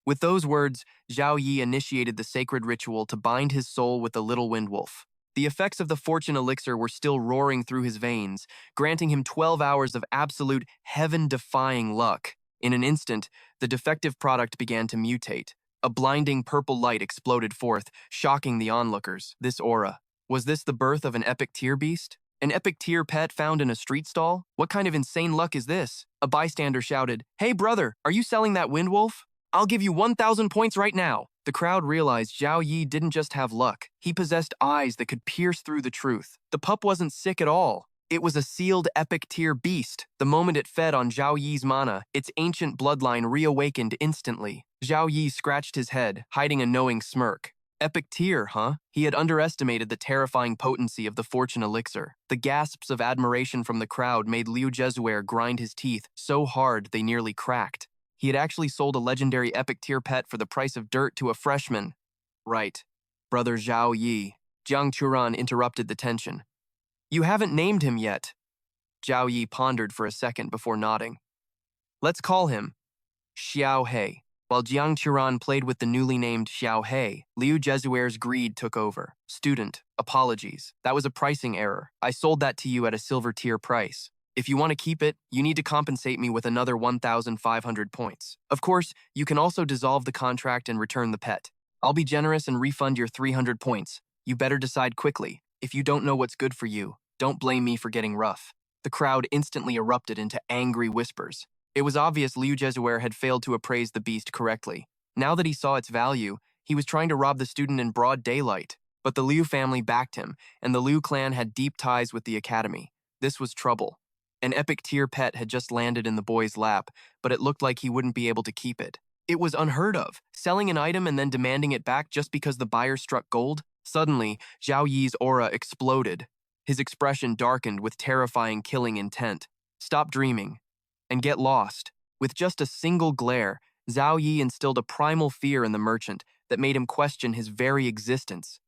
With those words, Zhao Yi initiated the sacred ritual to bind his soul with the little wind wolf. The effects of the fortune elixir were still roaring through his veins, granting him 12 hours of absolute heaven-defying luck. In an instant, the defective product began to mutate. A blinding purple light exploded forth, shocking the onlookers. This aura. Was this the birth of an epic tier beast? An epic tier pet found in a street stall? What kind of insane luck is this? A bystander shouted, "Hey brother, are you selling that wind wolf? I'll give you 1,000 points right now." The crowd realized Zhao Yi didn't just have luck. He possessed eyes that could pierce through the truth. The pup wasn't sick at all. It was a sealed epic tier beast. The moment it fed on Zhao Yi's mana, its ancient bloodline reawakened instantly. Zhao Yi scratched his head, hiding a knowing smirk. Epic tier, huh? He had underestimated the terrifying potency of the fortune elixir. The gasps of admiration from the crowd made Liu Jesuer grind his teeth so hard they nearly cracked. He had actually sold a legendary epic tier pet for the price of dirt to a freshman. Right. Brother Zhao Yi. Jiang Churan interrupted the tension. You haven't named him yet. Zhao Yi pondered for a second before nodding. Let's call him Xiao He. While Jiang Churan played with the newly named Xiao He, Liu Jesuer's greed took over. Student, apologies. That was a pricing error. I sold that to you at a silver tier price. If you want to keep it, you need to compensate me with another 1,500 points. Of course, you can also dissolve the contract and return the pet. I'll be generous and refund your 300 points. You better decide quickly. If you don't know what's good for you, don't blame me for getting rough. The crowd instantly erupted into angry whispers. It was obvious Liu Jesuer had failed to appraise the beast correctly. Now that he saw its value, he was trying to rob the student in broad daylight. But the Liu family backed him, and the Liu clan had deep ties with the academy. This was trouble. An epic tier pet had just landed in the boy's lap, but it looked like he wouldn't be able to keep it. It was unheard of, selling an item and then demanding it back just because the buyer struck gold. Suddenly, Zhao Yi's aura exploded. His expression darkened with terrifying killing intent. Stop dreaming and get lost. With just a single glare, Zhao Yi instilled a primal fear in the merchant that made him question his very existence.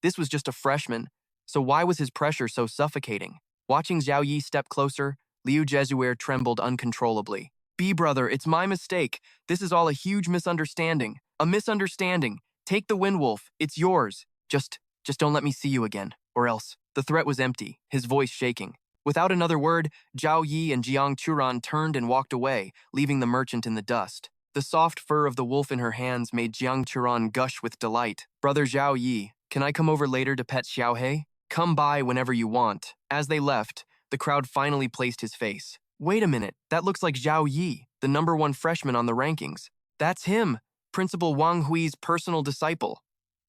This was just a freshman, so why was his pressure so suffocating? Watching Zhao Yi step closer, Liu Jesuer trembled uncontrollably. Brother, it's my mistake. This is all a huge misunderstanding. A misunderstanding. Take the wind wolf. It's yours. Just don't let me see you again, or else. The threat was empty, his voice shaking. Without another word, Zhao Yi and Jiang Churan turned and walked away, leaving the merchant in the dust. The soft fur of the wolf in her hands made Jiang Churan gush with delight. Brother Zhao Yi, can I come over later to pet Xiao He? Come by whenever you want. As they left, the crowd finally placed his face. Wait a minute, that looks like Zhao Yi, the #1 freshman on the rankings. That's him, Principal Wang Hui's personal disciple.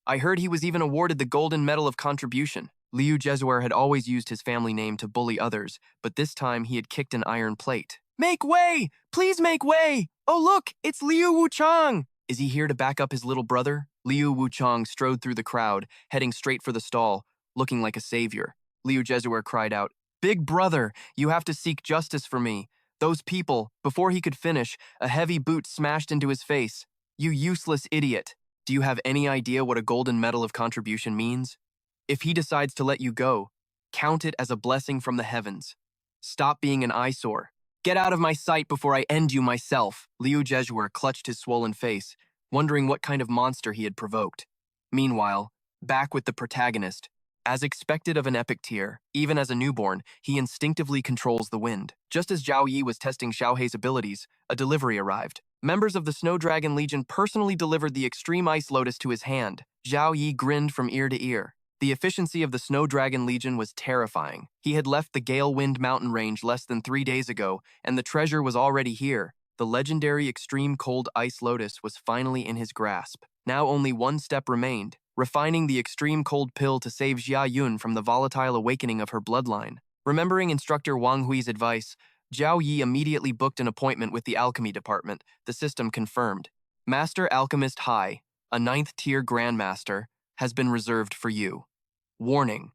I heard he was even awarded the Golden Medal of Contribution. Liu Jesuer had always used his family name to bully others, but this time he had kicked an iron plate. Make way! Please make way! Oh look, it's Liu Wuchang! Is he here to back up his little brother? Liu Wuchang strode through the crowd, heading straight for the stall, looking like a savior. Liu Jesuer cried out, Big brother, you have to seek justice for me. Those people, before he could finish, a heavy boot smashed into his face. You useless idiot. Do you have any idea what a Golden Medal of Contribution means? If he decides to let you go, count it as a blessing from the heavens. Stop being an eyesore. Get out of my sight before I end you myself. Liu Jesuer clutched his swollen face, wondering what kind of monster he had provoked. Meanwhile, back with the protagonist. As expected of an epic tier, even as a newborn, he instinctively controls the wind. Just as Zhao Yi was testing Xiao Hei's abilities, a delivery arrived. Members of the Snow Dragon Legion personally delivered the extreme ice lotus to his hand. Zhao Yi grinned from ear to ear. The efficiency of the Snow Dragon Legion was terrifying. He had left the Gale Wind mountain range less than 3 days ago, and the treasure was already here. The legendary extreme cold ice lotus was finally in his grasp. Now only one step remained, refining the extreme cold pill to save Jia Yun from the volatile awakening of her bloodline. Remembering instructor Wang Hui's advice, Zhao Yi immediately booked an appointment with the alchemy department. The system confirmed. Master Alchemist Hai, a 9th-tier Grandmaster, has been reserved for you. Warning: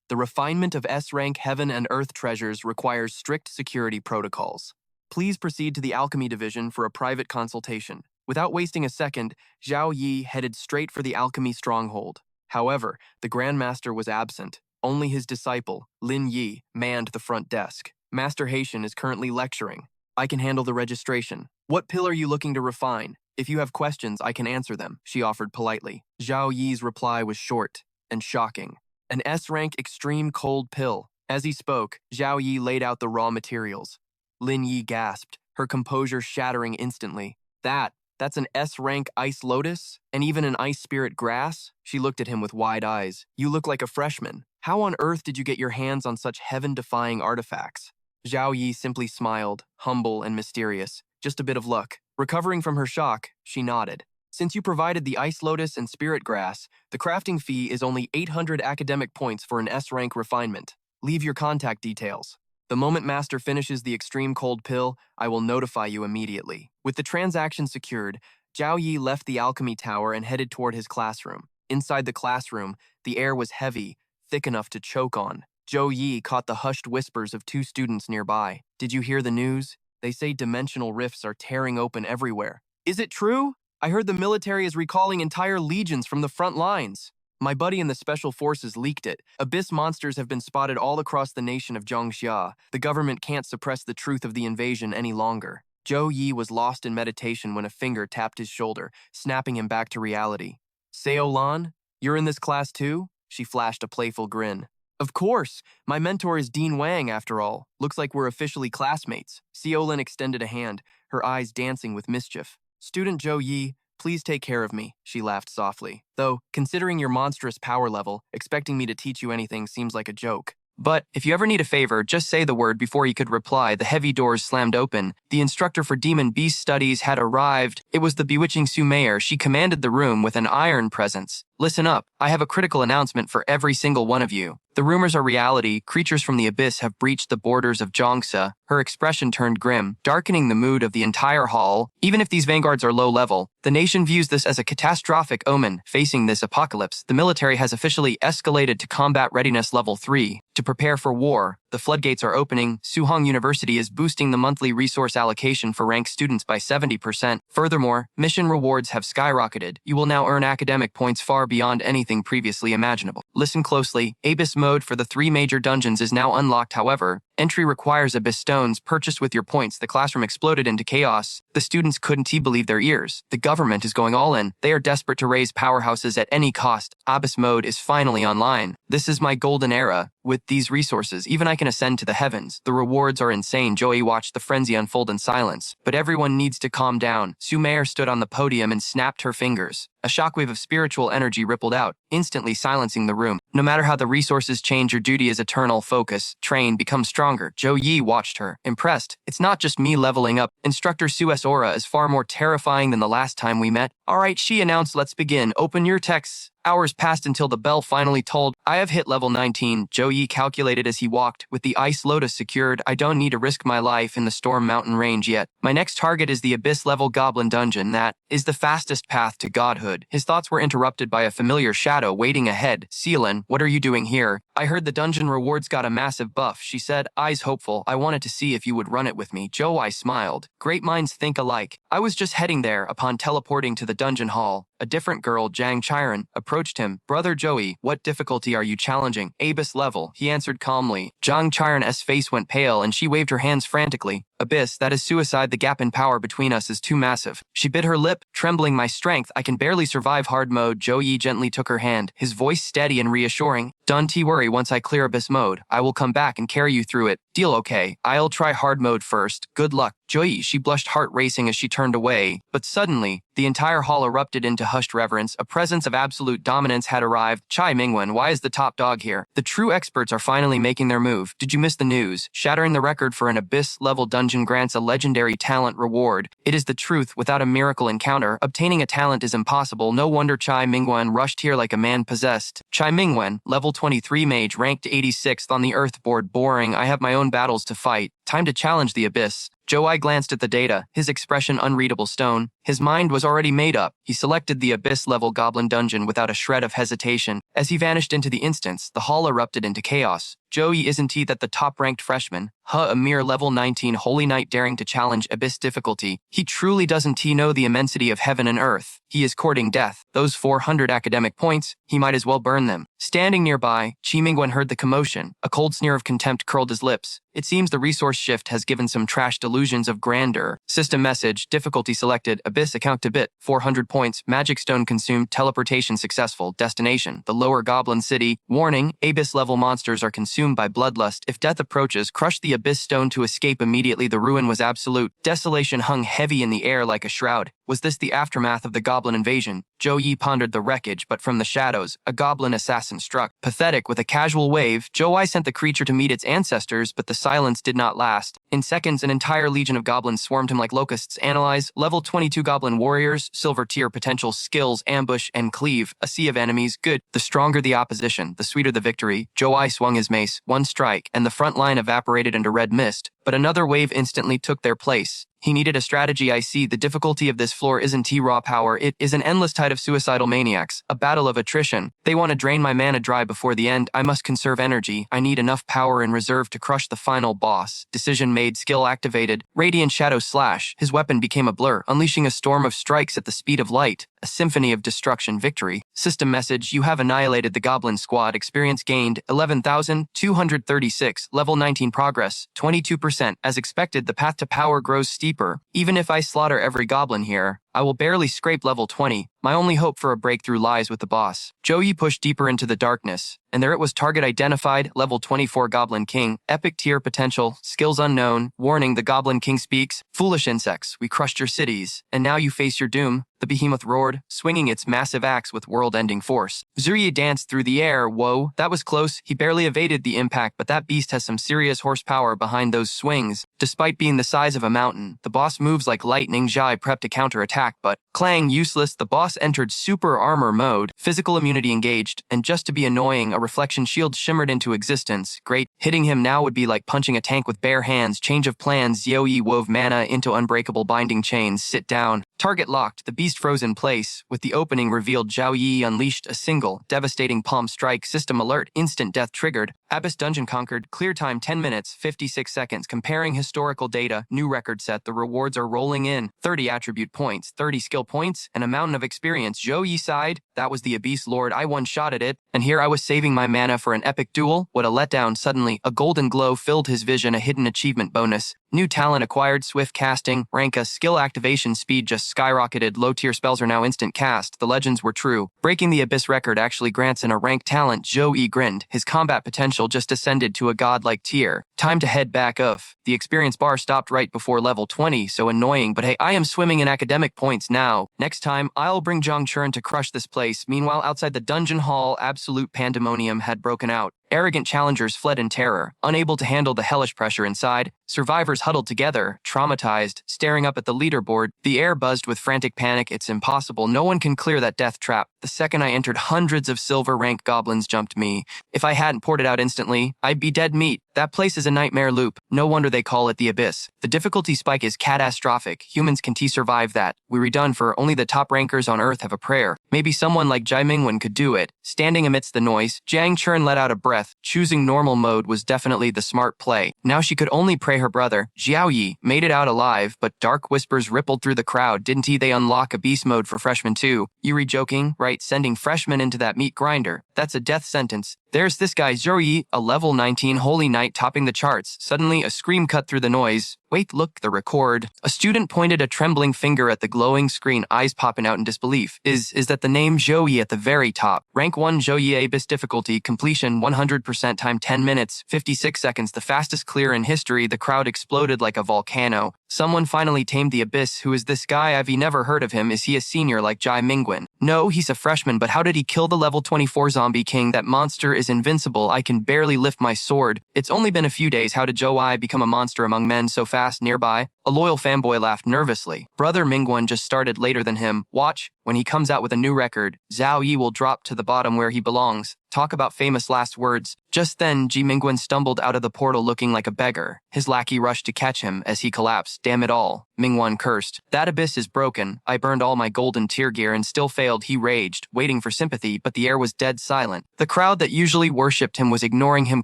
the refinement of S-rank heaven and earth treasures requires strict security protocols. Please proceed to the alchemy division for a private consultation. Without wasting a second, Zhao Yi headed straight for the alchemy stronghold. However, the Grandmaster was absent. Only his disciple, Lin Yi, manned the front desk. Master Haitian is currently lecturing. I can handle the registration. What pill are you looking to refine? If you have questions, I can answer them, she offered politely. Zhao Yi's reply was short and shocking. An S-rank extreme cold pill. As he spoke, Zhao Yi laid out the raw materials. Lin Yi gasped, her composure shattering instantly. That's an S-rank ice lotus? And even an ice spirit grass? She looked at him with wide eyes. You look like a freshman. How on earth did you get your hands on such heaven-defying artifacts? Zhao Yi simply smiled, humble and mysterious. Just a bit of luck. Recovering from her shock, she nodded. Since you provided the ice lotus and spirit grass, the crafting fee is only 800 academic points for an S-rank refinement. Leave your contact details. The moment Master finishes the extreme cold pill, I will notify you immediately. With the transaction secured, Zhao Yi left the alchemy tower and headed toward his classroom. Inside the classroom, the air was heavy, thick enough to choke on. Zhou Yi caught the hushed whispers of 2 students nearby. Did you hear the news? They say dimensional rifts are tearing open everywhere. Is it true? I heard the military is recalling entire legions from the front lines. My buddy in the special forces leaked it. Abyss monsters have been spotted all across the nation of Zhangxia. The government can't suppress the truth of the invasion any longer. Zhou Yi was lost in meditation when a finger tapped his shoulder, snapping him back to reality. Seo Lan, you're in this class too? She flashed a playful grin. Of course, my mentor is Dean Wang after all. Looks like we're officially classmates. Seolin extended a hand, her eyes dancing with mischief. Student Zhou Yi, please take care of me, she laughed softly. Though, considering your monstrous power level, expecting me to teach you anything seems like a joke. But if you ever need a favor, just say the word before he could reply. The heavy doors slammed open. The instructor for Demon Beast Studies had arrived. It was the bewitching Su Mayer. She commanded the room with an iron presence. Listen up. I have a critical announcement for every single one of you. The rumors are reality. Creatures from the abyss have breached the borders of Zhangsa. Her expression turned grim, darkening the mood of the entire hall. Even if these vanguards are low level, the nation views this as a catastrophic omen. Facing this apocalypse, the military has officially escalated to combat readiness level 3. To prepare for war, the floodgates are opening. Suhong University is boosting the monthly resource allocation for ranked students by 70%. Furthermore, mission rewards have skyrocketed. You will now earn academic points far beyond anything previously imaginable. Listen closely. Abyss mode for the 3 major dungeons is now unlocked. However, entry requires Abyss stones purchased with your points. The classroom exploded into chaos. The students couldn't believe their ears. The government is going all in. They are desperate to raise powerhouses at any cost. Abyss mode is finally online. This is my golden era. With these resources, even I can ascend to the heavens. The rewards are insane. Joey watched the frenzy unfold in silence. But everyone needs to calm down. Su Mayer stood on the podium and snapped her fingers. A shockwave of spiritual energy rippled out, instantly silencing the room. No matter how the resources change, your duty is eternal. Focus, train, become stronger. Zhou Yi watched her, impressed. It's not just me leveling up. Instructor Su's aura is far more terrifying than the last time we met. All right, she announced, let's begin. Open your texts. Hours passed until the bell finally tolled. I have hit level 19, Zhou Yi calculated as he walked. With the ice lotus secured, I don't need to risk my life in the storm mountain range yet. My next target is the abyss level goblin dungeon. That is the fastest path to godhood. His thoughts were interrupted by a familiar shadow waiting ahead. Seelin, what are you doing here? I heard the dungeon rewards got a massive buff, she said, eyes hopeful. I wanted to see if you would run it with me. Zhou Yi smiled. Great minds think alike. I was just heading there upon teleporting to the dungeon hall. A different girl, Zhang Chiron, approached him. Brother Joey, what difficulty are you challenging? Abyss level, he answered calmly. Zhang Chiron's face went pale and she waved her hands frantically. Abyss, that is suicide. The gap in power between us is too massive. She bit her lip, trembling. My strength, I can barely survive hard mode. Joey gently took her hand, his voice steady and reassuring. Don't worry, once I clear Abyss mode, I will come back and carry you through it. Deal? Okay, I'll try hard mode first. Good luck. Joey, she blushed, heart racing as she turned away. But suddenly, the entire hall erupted into hushed reverence. A presence of absolute dominance had arrived. Chai Mingwen, why is the top dog here? The true experts are finally making their move. Did you miss the news? Shattering the record for an Abyss-level dungeon grants a legendary talent reward. It is the truth. Without a miracle encounter, obtaining a talent is impossible. No wonder Chai Mingwen rushed here like a man possessed. Chai Mingwen, level 23 mage, ranked 86th on the Earth board. Boring. I have my own battles to fight. Time to challenge the Abyss. Joey glanced at the data, his expression unreadable stone. His mind was already made up. He selected the Abyss-level goblin dungeon without a shred of hesitation. As he vanished into the instance, the hall erupted into chaos. Joey, isn't he that the top-ranked freshman? A mere level 19 holy knight daring to challenge Abyss difficulty. He truly doesn't he know the immensity of heaven and earth. He is courting death. Those 400 academic points, he might as well burn them. Standing nearby, Chai Mingwen heard the commotion. A cold sneer of contempt curled his lips. It seems the resource shift has given some trash delusions of grandeur. System message, difficulty selected, Abyss account to bit, 400 points, magic stone consumed, teleportation successful, destination, the lower goblin city. Warning, Abyss-level monsters are consumed by bloodlust. If death approaches, crush the Abyss stone to escape immediately. The ruin was absolute. Desolation hung heavy in the air like a shroud. Was this the aftermath of the goblin invasion? Joey pondered the wreckage, but from the shadows, a goblin assassin struck. Pathetic, with a casual wave, Joey sent the creature to meet its ancestors, but the silence did not last. In seconds, an entire legion of goblins swarmed him like locusts. Analyze, level 22 goblin warriors, silver tier potential skills, ambush, and cleave. A sea of enemies, good. The stronger the opposition, the sweeter the victory. Joey swung his mace, one strike, and the front line evaporated into red mist, but another wave instantly took their place. He needed a strategy. I see. The difficulty of this floor isn't raw power, it is an endless tide of suicidal maniacs, a battle of attrition. They want to drain my mana dry before the end. I must conserve energy. I need enough power in reserve to crush the final boss. Decision made, skill activated. Radiant shadow slash. His weapon became a blur, unleashing a storm of strikes at the speed of light. A symphony of destruction. Victory. System message, you have annihilated the goblin squad. Experience gained, 11,236. Level 19 progress, 22%. As expected, the path to power grows steeper. Even if I slaughter every goblin here, I will barely scrape level 20. My only hope for a breakthrough lies with the boss. Joey pushed deeper into the darkness, and there it was, target identified, level 24 Goblin King. Epic tier potential, skills unknown. Warning, the Goblin King speaks. Foolish insects, we crushed your cities, and now you face your doom. The behemoth roared, swinging its massive axe with world-ending force. Zuriya danced through the air. Whoa, that was close. He barely evaded the impact, but that beast has some serious horsepower behind those swings. Despite being the size of a mountain, the boss moves like lightning. Jai prepped to counterattack, but clang, useless. The boss entered super armor mode, physical immunity engaged, and just to be annoying, a reflection shield shimmered into existence. Great, hitting him now would be like punching a tank with bare hands. Change of plans. Zoe wove mana into unbreakable binding chains. Sit down. Target locked. The beast froze in place. With the opening revealed, Zhao Yi unleashed a single, devastating palm strike. System alert. Instant death triggered. Abyss dungeon conquered. Clear time 10 minutes, 56 seconds. Comparing historical data. New record set. The rewards are rolling in. 30 attribute points, 30 skill points, and a mountain of experience. Zhao Yi sighed. That was the Abyss Lord. I one-shotted it, and here I was saving my mana for an epic duel. What a letdown. Suddenly, a golden glow filled his vision, a hidden achievement bonus. New talent acquired, swift casting, rank a skill activation speed just skyrocketed. Low-tier spells are now instant cast. The legends were true. Breaking the Abyss record actually grants an a ranked talent. Zhou Yi grinned. His combat potential just ascended to a godlike tier. Time to head back off. The experience bar stopped right before level 20, so annoying, but hey, I am swimming in academic points now. Next time, I'll bring Zhang Churn to crush this place. Meanwhile, outside the dungeon hall, absolute pandemonium had broken out. Arrogant challengers fled in terror, unable to handle the hellish pressure inside. Survivors huddled together, traumatized, staring up at the leaderboard. The air buzzed with frantic panic. It's impossible. No one can clear that death trap. The second I entered, hundreds of silver-rank goblins jumped me. If I hadn't poured it out instantly, I'd be dead meat. That place is a nightmare loop. No wonder they call it the Abyss. The difficulty spike is catastrophic. Humans can survive that. We redone for only the top rankers on Earth have a prayer. Maybe someone like Jai Mingwen could do it. Standing amidst the noise, Zhang Churn let out a breath. Choosing normal mode was definitely the smart play. Now she could only pray her brother, Xiao Yi, made it out alive, but dark whispers rippled through the crowd. Didn't they unlock a beast mode for freshmen too? Yuri joking, right? Sending freshmen into that meat grinder. That's a death sentence. There's this guy, Zhou Yi, a level 19 holy knight topping the charts. Suddenly, a scream cut through the noise. Wait, look, the record. A student pointed a trembling finger at the glowing screen, eyes popping out in disbelief. Is that the name Joey at the very top? Rank 1 Joey Abyss difficulty, completion 100% time 10 minutes, 56 seconds, the fastest clear in history. The crowd exploded like a volcano. Someone finally tamed the Abyss. Who is this guy? I've never heard of him. Is he a senior like Jai Mingwen? No, he's a freshman, but how did he kill the level 24 zombie king? That monster is invincible. I can barely lift my sword. It's only been a few days. How did Joey become a monster among men so fast? Nearby, a loyal fanboy laughed nervously. Brother Mingwen just started later than him. Watch, when he comes out with a new record, Zhao Yi will drop to the bottom where he belongs. Talk about famous last words. Just then, Ji Mingwen stumbled out of the portal looking like a beggar. His lackey rushed to catch him as he collapsed. Damn it all, Mingwen cursed. That abyss is broken. I burned all my golden tier gear and still failed. He raged, waiting for sympathy, but the air was dead silent. The crowd that usually worshipped him was ignoring him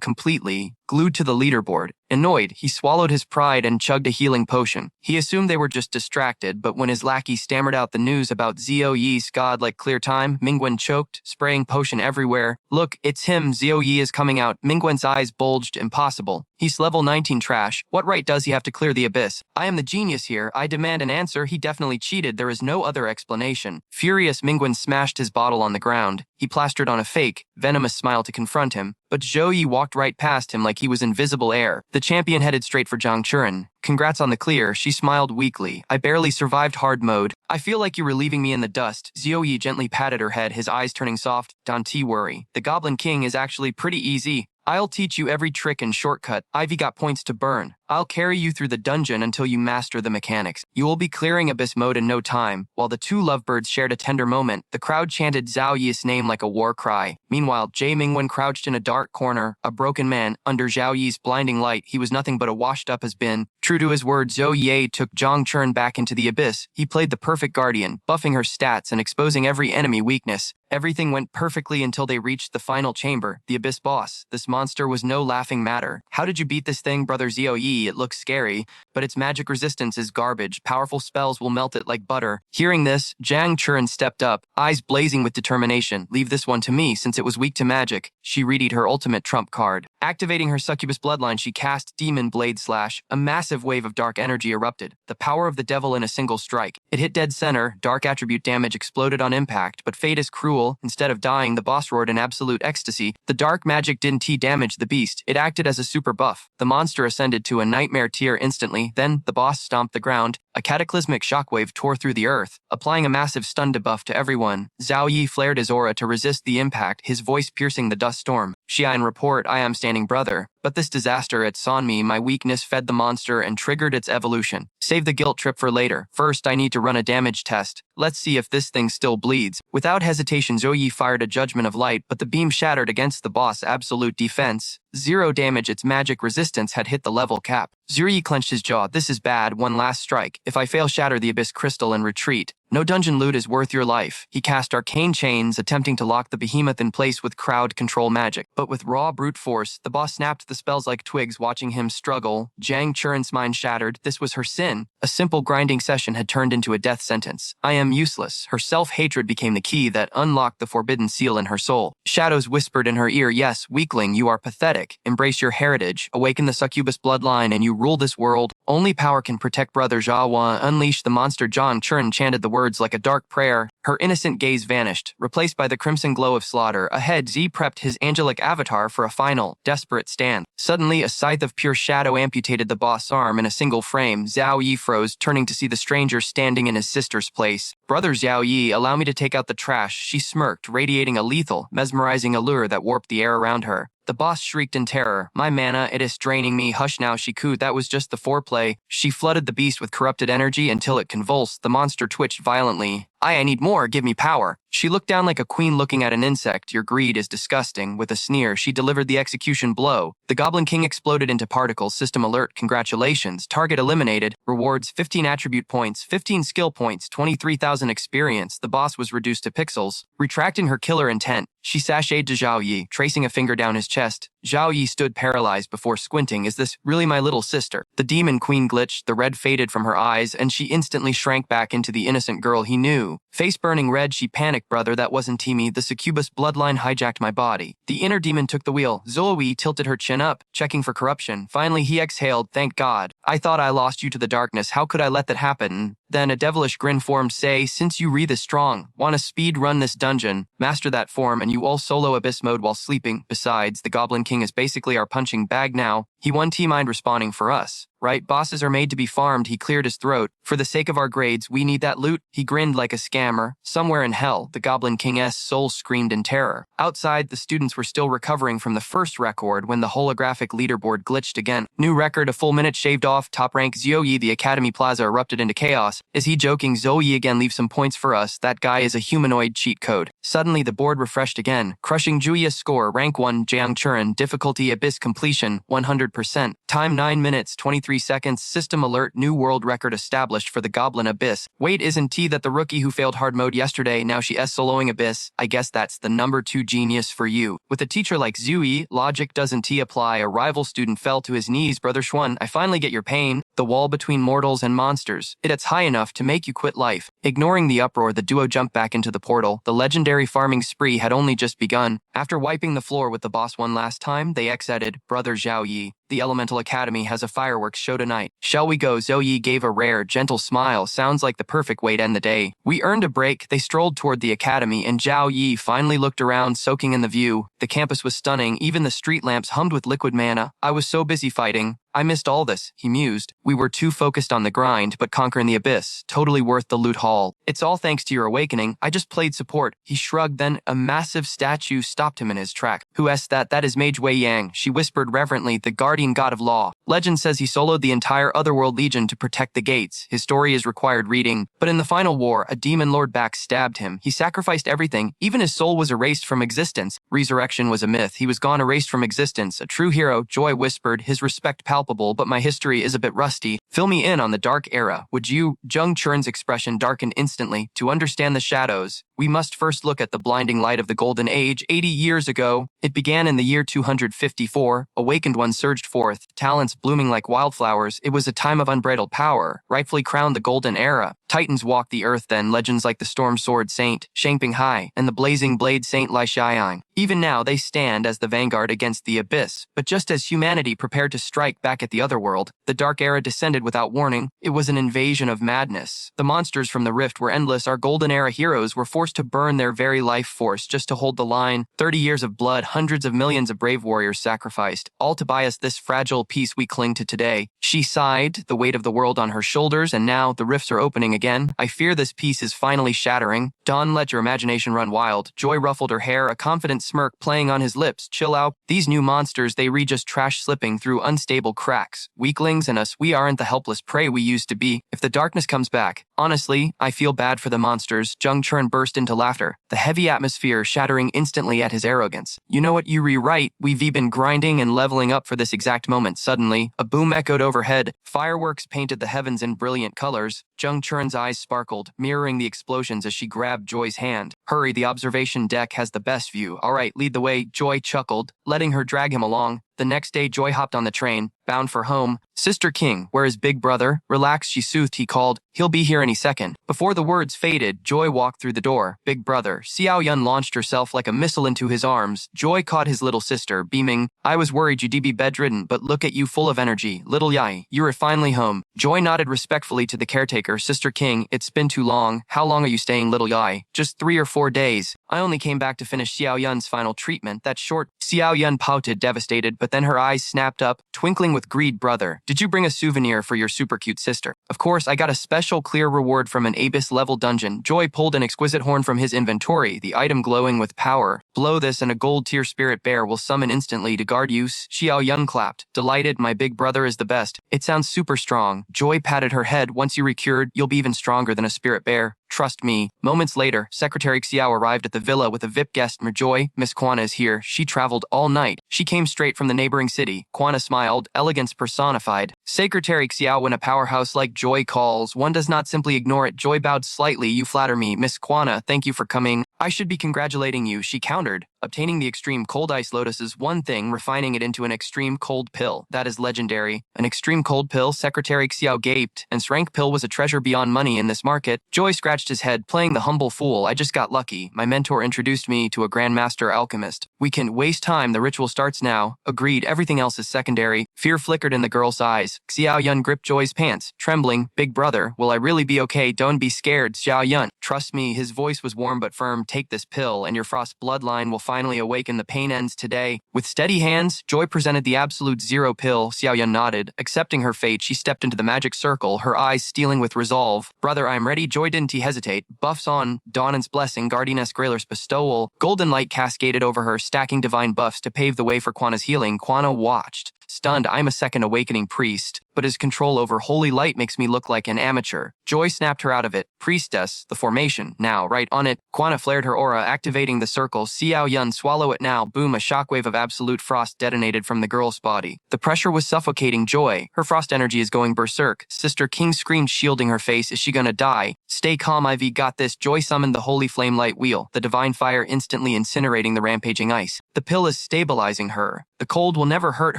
completely. Glued to the leaderboard. Annoyed, he swallowed his pride and chugged a healing potion. He assumed they were just distracted, but when his lackey stammered out the news about Zhao Yi's god-like clear time, Mingwen choked, spraying potion everywhere. Look, it's him. Zhao Yi is coming out. Mingwen's eyes bulged. Impossible. He's level 19 trash. What right does he have to clear the abyss? I am the genius here. I demand an answer. He definitely cheated. There is no other explanation. Furious, Mingwen smashed his bottle on the ground. He plastered on a fake, venomous smile to confront him, but Zhou Yi walked right past him like he was invisible air. The champion headed straight for Zhang Churen. Congrats on the clear, she smiled weakly. I barely survived hard mode. I feel like you were leaving me in the dust. Zhou Yi gently patted her head, his eyes turning soft. Don't worry. The Goblin King is actually pretty easy. I'll teach you every trick and shortcut. Ivy got points to burn. I'll carry you through the dungeon until you master the mechanics. You will be clearing Abyss mode in no time. While the two lovebirds shared a tender moment, the crowd chanted Zhao Yi's name like a war cry. Meanwhile, Jie Mingwen crouched in a dark corner, a broken man. Under Zhao Yi's blinding light, he was nothing but a washed-up has-been. True to his word, Zhou Ye took Zhang Churen back into the Abyss. He played the perfect guardian, buffing her stats and exposing every enemy weakness. Everything went perfectly until they reached the final chamber, the Abyss boss. This monster was no laughing matter. How did you beat this thing, Brother Zhou Yi? It looks scary, but its magic resistance is garbage. Powerful spells will melt it like butter. Hearing this, Zhang Churen stepped up, eyes blazing with determination. Leave this one to me, since it was weak to magic. She readied her ultimate trump card. Activating her succubus bloodline, she cast Demon Blade Slash. A massive wave of dark energy erupted, the power of the devil in a single strike. It hit dead center, dark attribute damage exploded on impact, but fate is cruel. Instead of dying, the boss roared in absolute ecstasy. The dark magic didn't damage the beast, it acted as a super buff. The monster ascended to a nightmare tier instantly, then the boss stomped the ground. A cataclysmic shockwave tore through the earth, applying a massive stun debuff to everyone. Zhao Yi flared his aura to resist the impact, his voice piercing the dust storm. Xian report, I am standing brother. But this disaster, it's on me. My weakness fed the monster and triggered its evolution. Save the guilt trip for later. First, I need to run a damage test. Let's see if this thing still bleeds. Without hesitation, Zhou Yi fired a judgment of light, but the beam shattered against the boss' absolute defense. 0 damage, its magic resistance had hit the level cap. Zhou Yi clenched his jaw. This is bad. One last strike. If I fail, shatter the Abyss Crystal and retreat. No dungeon loot is worth your life. He cast arcane chains, attempting to lock the behemoth in place with crowd control magic. But with raw brute force, the boss snapped the spells like twigs, watching him struggle. Zhang Churen's mind shattered. This was her sin. A simple grinding session had turned into a death sentence. I am useless. Her self-hatred became the key that unlocked the forbidden seal in her soul. Shadows whispered in her ear, yes, weakling, you are pathetic. Embrace your heritage. Awaken the succubus bloodline and you rule this world. Only power can protect Brother Zhawa. Unleash the monster. Zhang Churen chanted the words like a dark prayer. Her innocent gaze vanished, replaced by the crimson glow of slaughter. Ahead, Z prepped his angelic avatar for a final, desperate stand. Suddenly, a scythe of pure shadow amputated the boss' arm in a single frame. Zhao Yi froze, turning to see the stranger standing in his sister's place. Brother Zhao Yi, allow me to take out the trash. She smirked, radiating a lethal, mesmerizing allure that warped the air around her. The boss shrieked in terror. My mana, it is draining me. Hush now, she cooed. That was just the foreplay. She flooded the beast with corrupted energy until it convulsed. The monster twitched violently. I need more. Give me power. She looked down like a queen looking at an insect. Your greed is disgusting. With a sneer, she delivered the execution blow. The Goblin King exploded into particles. System alert. Congratulations. Target eliminated. Rewards 15 attribute points, 15 skill points, 23,000 experience. The boss was reduced to pixels. Retracting her killer intent, she sashayed to Zhao Yi, tracing a finger down his chest. Zhao Yi stood paralyzed before squinting. Is this really my little sister? The demon queen glitched, the red faded from her eyes, and she instantly shrank back into the innocent girl he knew. Face burning red, she panicked. Brother, that wasn't Timmy. The succubus bloodline hijacked my body. The inner demon took the wheel. Zoe tilted her chin up, checking for corruption. Finally, he exhaled. Thank God. I thought I lost you to the darkness. How could I let that happen? Then a devilish grin formed. Say, since you breathe is strong, wanna speed run this dungeon, master that form, and you all solo abyss mode while sleeping. Besides, the Goblin King is basically our punching bag now. He won T-Mind responding for us. Right, bosses are made to be farmed. He cleared his throat. For the sake of our grades, we need that loot. He grinned like a scammer. Somewhere in hell, the Goblin King's soul screamed in terror. Outside, the students were still recovering from the first record when the holographic leaderboard glitched again. New record, a full minute shaved off. Top rank, Zoe. The Academy Plaza erupted into chaos. Is he joking? Zoe again, leave some points for us. That guy is a humanoid cheat code. Suddenly, the board refreshed again, crushing Juya's score. Rank 1, Jiang Churen. Difficulty, abyss completion, 100%. Time 9 minutes, 23 seconds. System alert, new world record established for the Goblin Abyss. Wait, isn't T that the rookie who failed hard mode yesterday? Now she is soloing Abyss. I guess that's the number 2 genius for you. With a teacher like Zui, logic doesn't T apply. A rival student fell to his knees. Brother Schwan, I finally get your pain. The wall between mortals and monsters. It's high enough to make you quit life. Ignoring the uproar, the duo jumped back into the portal. The legendary farming spree had only just begun. After wiping the floor with the boss one last time, they exited. Brother Zhao Yi. The Elemental Academy has a fireworks show tonight. Shall we go? Zoe gave a rare, gentle smile. Sounds like the perfect way to end the day. We earned a break. They strolled toward the academy, and Zhao Yi finally looked around, soaking in the view. The campus was stunning. Even the street lamps hummed with liquid mana. I was so busy fighting. I missed all this, he mused. We were too focused on the grind, but conquering the abyss, totally worth the loot haul. It's all thanks to your awakening. I just played support. He shrugged, then a massive statue stopped him in his track. Who asked that? That is Mage Wei Yang, she whispered reverently, the guardian god of law. Legend says he soloed the entire Otherworld Legion to protect the gates. His story is required reading. But in the final war, a demon lord backstabbed him. He sacrificed everything. Even his soul was erased from existence. Resurrection was a myth. He was gone, erased from existence. A true hero, Joy whispered, his respect palpable, but my history is a bit rusty. Fill me in on the dark era, would you? Jung Churn's expression darkened instantly. To understand the shadows, we must first look at the blinding light of the Golden Age. 80 years ago, it began in the year 254. Awakened ones surged forth, talents blooming like wildflowers. It was a time of unbridled power, rightfully crowned the Golden Era. Titans walked the earth then, legends like the Storm Sword Saint, Shangping Hai, and the Blazing Blade Saint Lai Xiang. Even now, they stand as the vanguard against the abyss. But just as humanity prepared to strike back at the Otherworld, the Dark Era descended without warning. It was an invasion of madness. The monsters from the rift were endless. Our Golden Era heroes were forced to burn their very life force just to hold the line. 30 years of blood, hundreds of millions of brave warriors sacrificed, all to buy us this fragile peace we cling to today. She sighed, the weight of the world on her shoulders, and now the rifts are opening again. I fear this peace is finally shattering. Dawn, let your imagination run wild. Joy ruffled her hair, a confident smirk playing on his lips. Chill out. These new monsters, they read just trash slipping through unstable cracks. Weaklings and us, we aren't the helpless prey we used to be. If the darkness comes back, honestly, I feel bad for the monsters. Jung Churn burst into laughter, the heavy atmosphere shattering instantly at his arrogance. You know what you rewrite? We've been grinding and leveling up for this exact moment. Suddenly, a boom echoed overhead. Fireworks painted the heavens in brilliant colors. Jung Churn's eyes sparkled, mirroring the explosions as she grabbed Joy's hand. Hurry, the observation deck has the best view. All right, lead the way, Joy chuckled, letting her drag him along. The next day, Joy hopped on the train, bound for home. Sister King, where is Big Brother? Relax, she soothed, he called. He'll be here any second. Before the words faded, Joy walked through the door. Big Brother. Xiao Yun launched herself like a missile into his arms. Joy caught his little sister, beaming. I was worried you'd be bedridden, but look at you, full of energy. Little Yai, you are finally home. Joy nodded respectfully to the caretaker. Sister King, it's been too long. How long are you staying, little Yai? Just 3 or 4 days. I only came back to finish Xiao Yun's final treatment. That's short. Xiao Yun pouted, devastated, but then her eyes snapped up, twinkling with greed. Brother, did you bring a souvenir for your super cute sister? Of course, I got a special clear reward from an Abyss level dungeon. Joy pulled an exquisite horn from his inventory, the item glowing with power. Blow this and a gold tier spirit bear will summon instantly to guard you. Xiao Yun clapped. Delighted, my big brother is the best. It sounds super strong. Joy patted her head. Once you recured, you'll be even stronger than a spirit bear. Trust me. Moments later, Secretary Xiao arrived at the villa with a VIP guest. Joy, Miss Kwana is here. She traveled all night. She came straight from the neighboring city. Kwana smiled, elegance personified. Secretary Xiao, when a powerhouse like Joy calls, one does not simply ignore it. Joy bowed slightly. You flatter me, Miss Kwana. Thank you for coming. I should be congratulating you, she countered. Obtaining the extreme cold ice lotus is one thing, refining it into an extreme cold pill, that is legendary. An extreme cold pill, Secretary Xiao gaped, and rank pill was a treasure beyond money in this market. Joy scratched his head, playing the humble fool. I just got lucky. My mentor introduced me to a grandmaster alchemist. We can waste time, the ritual starts now. Agreed, everything else is secondary. Fear flickered in the girl's eyes. Xiao Yun gripped Joy's pants, trembling. Big brother, will I really be okay? Don't be scared, Xiao Yun. Trust me, his voice was warm but firm. Take this pill, and your frost bloodline will finally awaken. The pain ends today. With steady hands, Joy presented the absolute zero pill. Xiao Yun nodded. Accepting her fate, she stepped into the magic circle, her eyes stealing with resolve. Brother, I am ready. Joy didn't hesitate. Buffs on, Dawnen's blessing, Guardianess Grailer's bestowal. Golden light cascaded over her, stacking divine buffs to pave the way for Quana's healing. Quana watched. Stunned, I'm a second awakening priest, but his control over holy light makes me look like an amateur. Joy snapped her out of it. Priestess, the formation, now, right on it. Quana flared her aura, activating the circle. Xiao Yun, swallow it now. Boom, a shockwave of absolute frost detonated from the girl's body. The pressure was suffocating Joy. Her frost energy is going berserk. Sister King screamed, shielding her face. Is she gonna die? Stay calm, Ivy, got this. Joy summoned the holy flame light wheel, the divine fire instantly incinerating the rampaging ice. The pill is stabilizing her. The cold will never hurt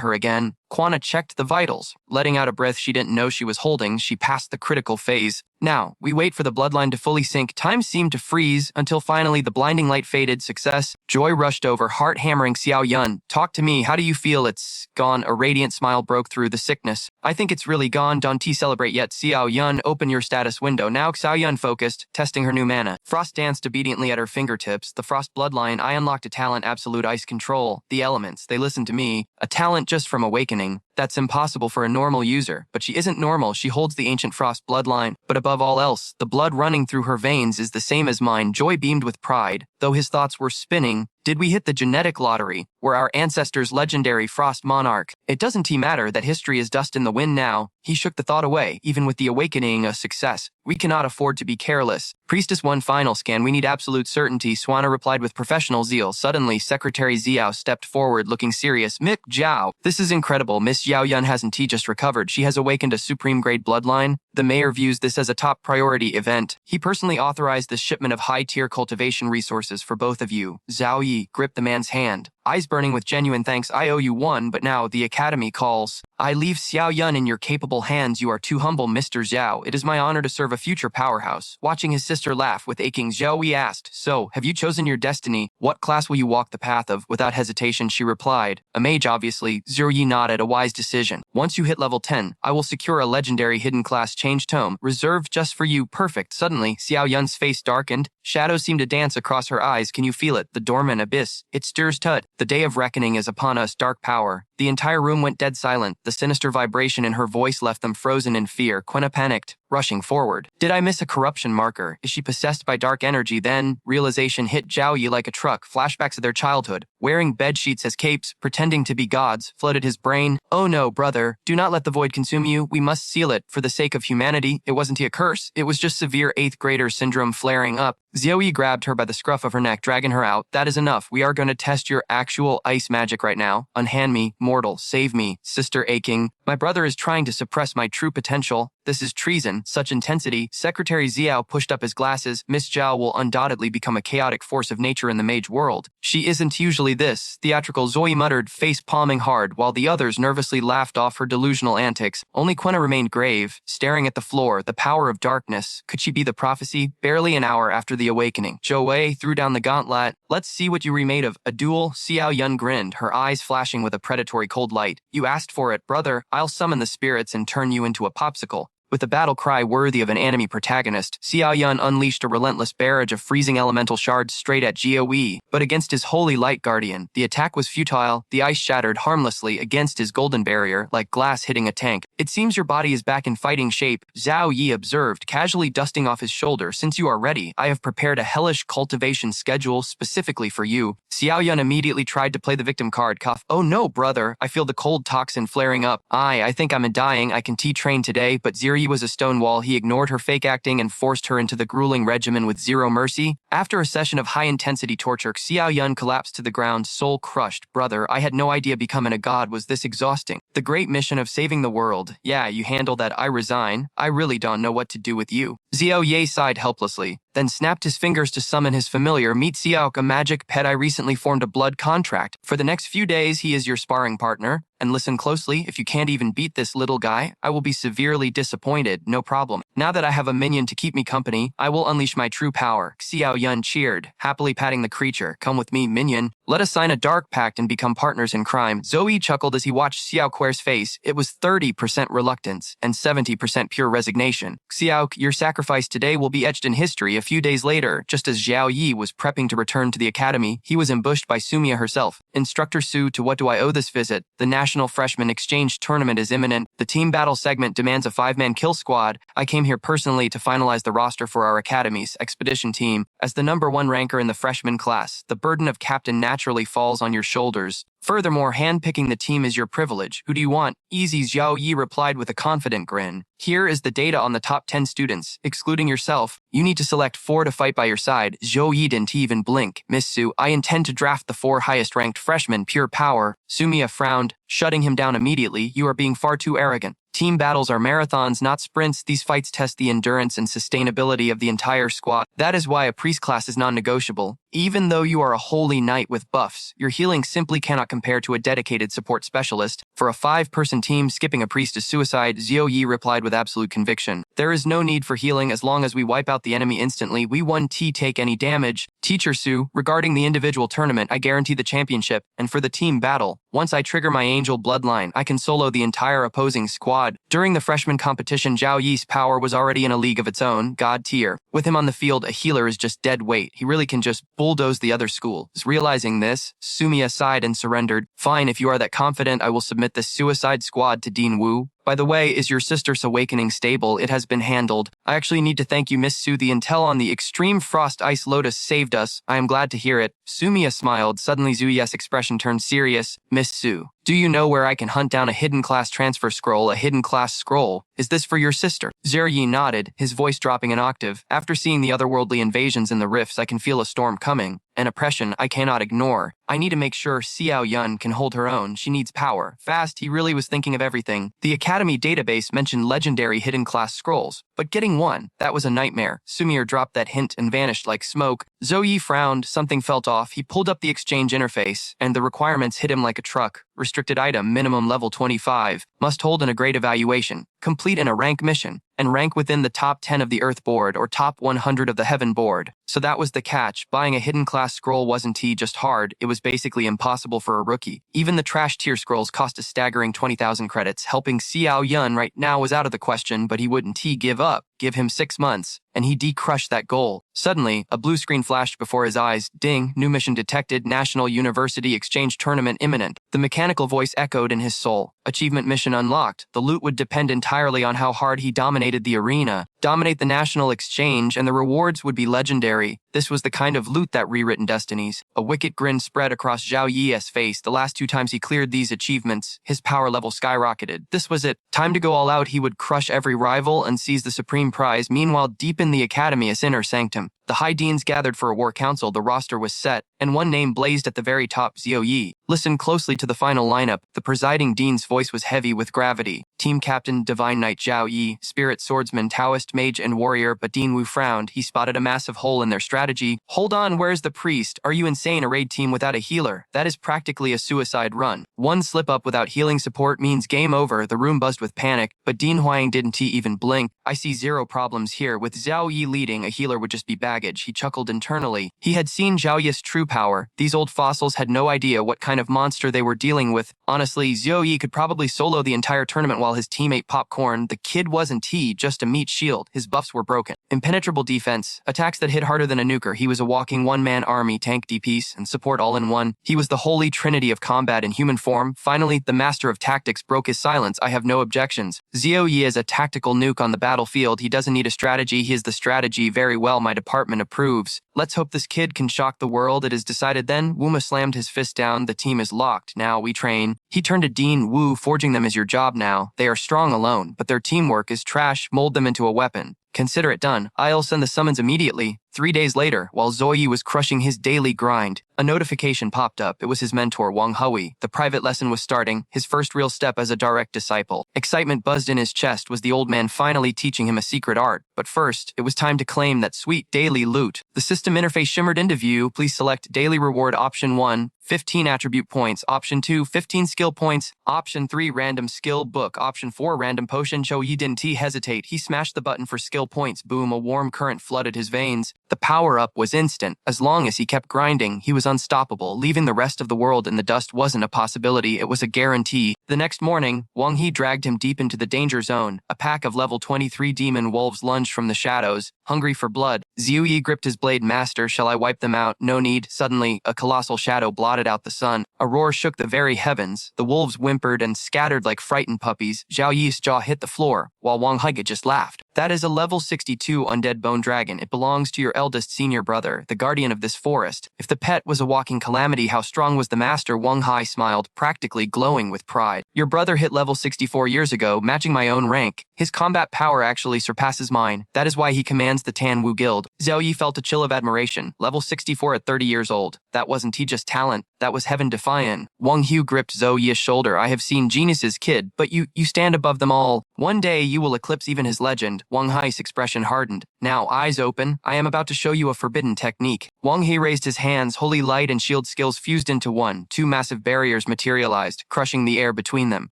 her again. Quana checked the vitals. Letting out a breath she didn't know she was holding, she passed the critical phase. Now, we wait for the bloodline to fully sink. Time seemed to freeze until finally the blinding light faded. Success. Joy rushed over, heart hammering. Xiao Yun, talk to me. How do you feel? It's gone. A radiant smile broke through the sickness. I think it's really gone. Don't celebrate yet. Xiao Yun, open your status window. Now Xiao Yun focused, testing her new mana. Frost danced obediently at her fingertips. The frost bloodline, I unlocked a talent, absolute ice control. The elements, they listen to me. A talent just from awakening. That's impossible for a normal user, but she isn't normal. She holds the ancient frost bloodline, but above all else, the blood running through her veins is the same as mine. Joy beamed with pride, though his thoughts were spinning. Did we hit the genetic lottery? Were our ancestors legendary frost monarch? It doesn't matter that history is dust in the wind now. He shook the thought away, even with the awakening a success. We cannot afford to be careless. Priestess, one final scan. We need absolute certainty. Swana replied with professional zeal. Suddenly, Secretary Xiao stepped forward, looking serious. Mick Zhao, this is incredible. Miss Xiao Yun hasn't just recovered. She has awakened a supreme-grade bloodline. The mayor views this as a top priority event. He personally authorized the shipment of high-tier cultivation resources for both of you. Zhao Yi gripped the man's hand, eyes burning with genuine thanks. I owe you one, but now the academy calls. I leave Xiao Yun in your capable hands. You are too humble, Mr. Zhao. It is my honor to serve a future powerhouse. Watching his sister laugh with aching, Zhao Yi asked, so, have you chosen your destiny? What class will you walk the path of? Without hesitation, she replied, a mage, obviously. Zhao Yi nodded, a wise decision. Once you hit level 10, I will secure a legendary hidden class change tome, reserved just for you. Perfect. Suddenly, Xiao Yun's face darkened. Shadows seemed to dance across her eyes. Can you feel it? The dormant abyss. It stirs tut. The day of reckoning is upon us, dark power. The entire room went dead silent. The sinister vibration in her voice left them frozen in fear. Quina panicked, rushing forward. Did I miss a corruption marker? Is she possessed by dark energy? Then, realization hit Zhao Yi like a truck. Flashbacks of their childhood. Wearing bed sheets as capes, pretending to be gods, flooded his brain. Oh no, brother. Do not let the void consume you. We must seal it. For the sake of humanity, it wasn't a curse. It was just severe 8th grader syndrome flaring up. Zhao Yi grabbed her by the scruff of her neck, dragging her out. That is enough. We are going to test your actual ice magic right now. Unhand me, mortal. Save me. Sister aching. My brother is trying to suppress my true potential. This is treason. Such intensity. Secretary Xiao pushed up his glasses. Miss Zhao will undoubtedly become a chaotic force of nature in the mage world. She isn't usually this. Theatrical, Zoe muttered, face palming hard, while the others nervously laughed off her delusional antics. Only Quina remained grave, staring at the floor. The power of darkness. Could she be the prophecy? Barely an hour after the awakening, Zhou Wei threw down the gauntlet. Let's see what you remade of. A duel? Xiao Yun grinned, her eyes flashing with a predatory cold light. You asked for it, brother. I'll summon the spirits and turn you into a popsicle. With a battle cry worthy of an anime protagonist, Xiao Yun unleashed a relentless barrage of freezing elemental shards straight at Zhao. But against his holy light guardian, the attack was futile. The ice shattered harmlessly against his golden barrier, like glass hitting a tank. It seems your body is back in fighting shape, Zhao Yi observed, casually dusting off his shoulder. Since you are ready, I have prepared a hellish cultivation schedule specifically for you. Xiao Yun immediately tried to play the victim card, cough. Oh no, brother, I feel the cold toxin flaring up. I think I'm dying. I can train today, but Ziri was a stone wall. He ignored her fake acting and forced her into the grueling regimen with zero mercy. After a session of high-intensity torture, Xiao Yun collapsed to the ground, soul-crushed. Brother, I had no idea becoming a god was this exhausting. The great mission of saving the world. Yeah, you handle that. I resign. I really don't know what to do with you. Xiao Ye sighed helplessly, then snapped his fingers to summon his familiar. Meet Xiao, a magic pet. I recently formed a blood contract. For the next few days, he is your sparring partner. And listen closely, if you can't even beat this little guy, I will be severely disappointed. No problem. Now that I have a minion to keep me company, I will unleash my true power. Xiao Yun cheered, happily patting the creature. Come with me, minion. Let us sign a dark pact and become partners in crime. Zoe chuckled as he watched Xiao Quer's face. It was 30% reluctance and 70% pure resignation. Xiao, your sacrifice today will be etched in history. A few days later, just as Zhao Yi was prepping to return to the academy, he was ambushed by Sumia herself. Instructor Su, to what do I owe this visit? The National Freshman Exchange Tournament is imminent. The team battle segment demands a 5-man kill squad. I came here personally to finalize the roster for our academy's expedition team. As the #1 ranker in the freshman class, the burden of captain naturally falls on your shoulders. Furthermore, handpicking the team is your privilege. Who do you want? Easy, Zhao Yi replied with a confident grin. Here is the data on the top 10 students, excluding yourself. You need to select 4 to fight by your side. Zhou Yi didn't even blink. Miss Su, I intend to draft the 4 highest-ranked freshmen, pure power. Sumia frowned, shutting him down immediately. You are being far too arrogant. Team battles are marathons, not sprints. These fights test the endurance and sustainability of the entire squad. That is why a priest class is non-negotiable. Even though you are a holy knight with buffs, your healing simply cannot compare to a dedicated support specialist. For a 5-person team, skipping a priest is suicide, Zhou Yi replied with absolute conviction. There is no need for healing as long as we wipe out the enemy instantly. We won't take any damage. Teacher Su, regarding the individual tournament, I guarantee the championship. And for the team battle, once I trigger my angel bloodline, I can solo the entire opposing squad. During the freshman competition, Zhao Yi's power was already in a league of its own, god tier. With him on the field, a healer is just dead weight. He really can just bulldoze the other schools. Realizing this, Sumia sighed and surrendered. Fine, if you are that confident, I will submit this suicide squad to Dean Wu. By the way, is your sister's awakening stable? It has been handled. I actually need to thank you, Miss Su. The intel on the extreme frost ice lotus saved us. I am glad to hear it. Sumia smiled. Suddenly Zuya's expression turned serious. Miss Su, do you know where I can hunt down a hidden class transfer scroll? A hidden class scroll? Is this for your sister? Zeryi nodded, his voice dropping an octave. After seeing the otherworldly invasions in the rifts, I can feel a storm coming. An oppression I cannot ignore. I need to make sure Xiao Yun can hold her own. She needs power. Fast, he really was thinking of everything. The Academy database mentioned legendary hidden class scrolls, but getting one, that was a nightmare. Sumir dropped that hint and vanished like smoke. Zoe frowned, something felt off. He pulled up the exchange interface, and the requirements hit him like a truck. Restricted item, minimum level 25. Must hold in a grade evaluation. Complete in a rank mission. And rank within the top 10 of the Earth board or top 100 of the Heaven board. So that was the catch. Buying a hidden class scroll wasn't just hard, it was basically impossible for a rookie. Even the trash tier scrolls cost a staggering 20,000 credits. Helping Xiao Yun right now was out of the question, but he wouldn't give up. Give him 6 months, and he crushed that goal. Suddenly, a blue screen flashed before his eyes. Ding, new mission detected, National University Exchange Tournament imminent. The mechanical voice echoed in his soul. Achievement mission unlocked. The loot would depend entirely on how hard he dominated the arena. Dominate the national exchange, and the rewards would be legendary. This was the kind of loot that rewritten destinies. A wicked grin spread across Zhao Yi's face. The last 2 times he cleared these achievements, his power level skyrocketed. This was it. Time to go all out. He would crush every rival and seize the supreme prize. Meanwhile, deep in the Academy's inner sanctum, the High Deans gathered for a war council. The roster was set, and one name blazed at the very top, Zhou Yi. Listen closely to the final lineup. The presiding dean's voice was heavy with gravity. Team captain, Divine Knight Zhao Yi, spirit swordsman, Taoist mage, and warrior. But Dean Wu frowned. He spotted a massive hole in their strategy. Hold on, where's the priest? Are you insane? A raid team without a healer? That is practically a suicide run. One slip up without healing support means game over. The room buzzed with panic, but Dean Huang didn't even blink. I see 0 problems here. With Zhao Yi leading, a healer would just be baggage. He chuckled internally. He had seen Zhao Yi's true power. These old fossils had no idea what kind of monster they were dealing with. Honestly, Zhou Yi could probably solo the entire tournament while his team ate popcorn. The kid wasn't just a meat shield. His buffs were broken. Impenetrable defense, attacks that hit harder than a nuker. He was a walking one-man army, tank DPS, and support all in one. He was the holy trinity of combat in human form. Finally, the master of tactics broke his silence. I have no objections. Zhou Yi is a tactical nuke on the battlefield. He doesn't need a strategy. He is the strategy. Very well, my department approves. Let's hope this kid can shock the world. It is decided then. Wuma slammed his fist down. The team is locked. Now we train. He turned to Dean Wu. Forging them is your job now. They are strong alone, but their teamwork is trash. Mold them into a weapon. Consider it done. I'll send the summons immediately. 3 days later, while Zoe was crushing his daily grind, a notification popped up. It was his mentor, Wang Hui. The private lesson was starting, his first real step as a direct disciple. Excitement buzzed in his chest. Was the old man finally teaching him a secret art? But first, it was time to claim that sweet daily loot. The system interface shimmered into view. Please select daily reward option 1, 15 attribute points, option 2, 15 skill points, option 3, random skill book, option 4, random potion. Zhou Yi didn't hesitate. He smashed the button for skill points. Boom, a warm current flooded his veins. The power-up was instant. As long as he kept grinding, he was unstoppable. Leaving the rest of the world in the dust wasn't a possibility, it was a guarantee. The next morning, Wang He dragged him deep into the danger zone. A pack of level 23 demon wolves lunged from the shadows, hungry for blood. Zhou Yi gripped his blade. Master, shall I wipe them out? No need. Suddenly, a colossal shadow blotted out the sun. A roar shook the very heavens. The wolves whimpered and scattered like frightened puppies. Zhao Yi's jaw hit the floor, while Wang He just laughed. That is a level 62 undead bone dragon. It belongs to your eldest senior brother, the guardian of this forest. If the pet was a walking calamity, how strong was the master? Wang Hai smiled, practically glowing with pride. Your brother hit level 64 years ago, matching my own rank. His combat power actually surpasses mine. That is why he commands the Tan Wu Guild. Zhao Yi felt a chill of admiration. Level 64 at 30 years old. That wasn't just talent, that was heaven defying. Wang Hu gripped Zhou Yi's shoulder. I have seen geniuses, kid, but you stand above them all. One day you will eclipse even his legend. Wang Hai's expression hardened. Now, eyes open, I am about to show you a forbidden technique. Wang He raised his hands. Holy light and shield skills fused into one. 2 massive barriers materialized, crushing the air between them.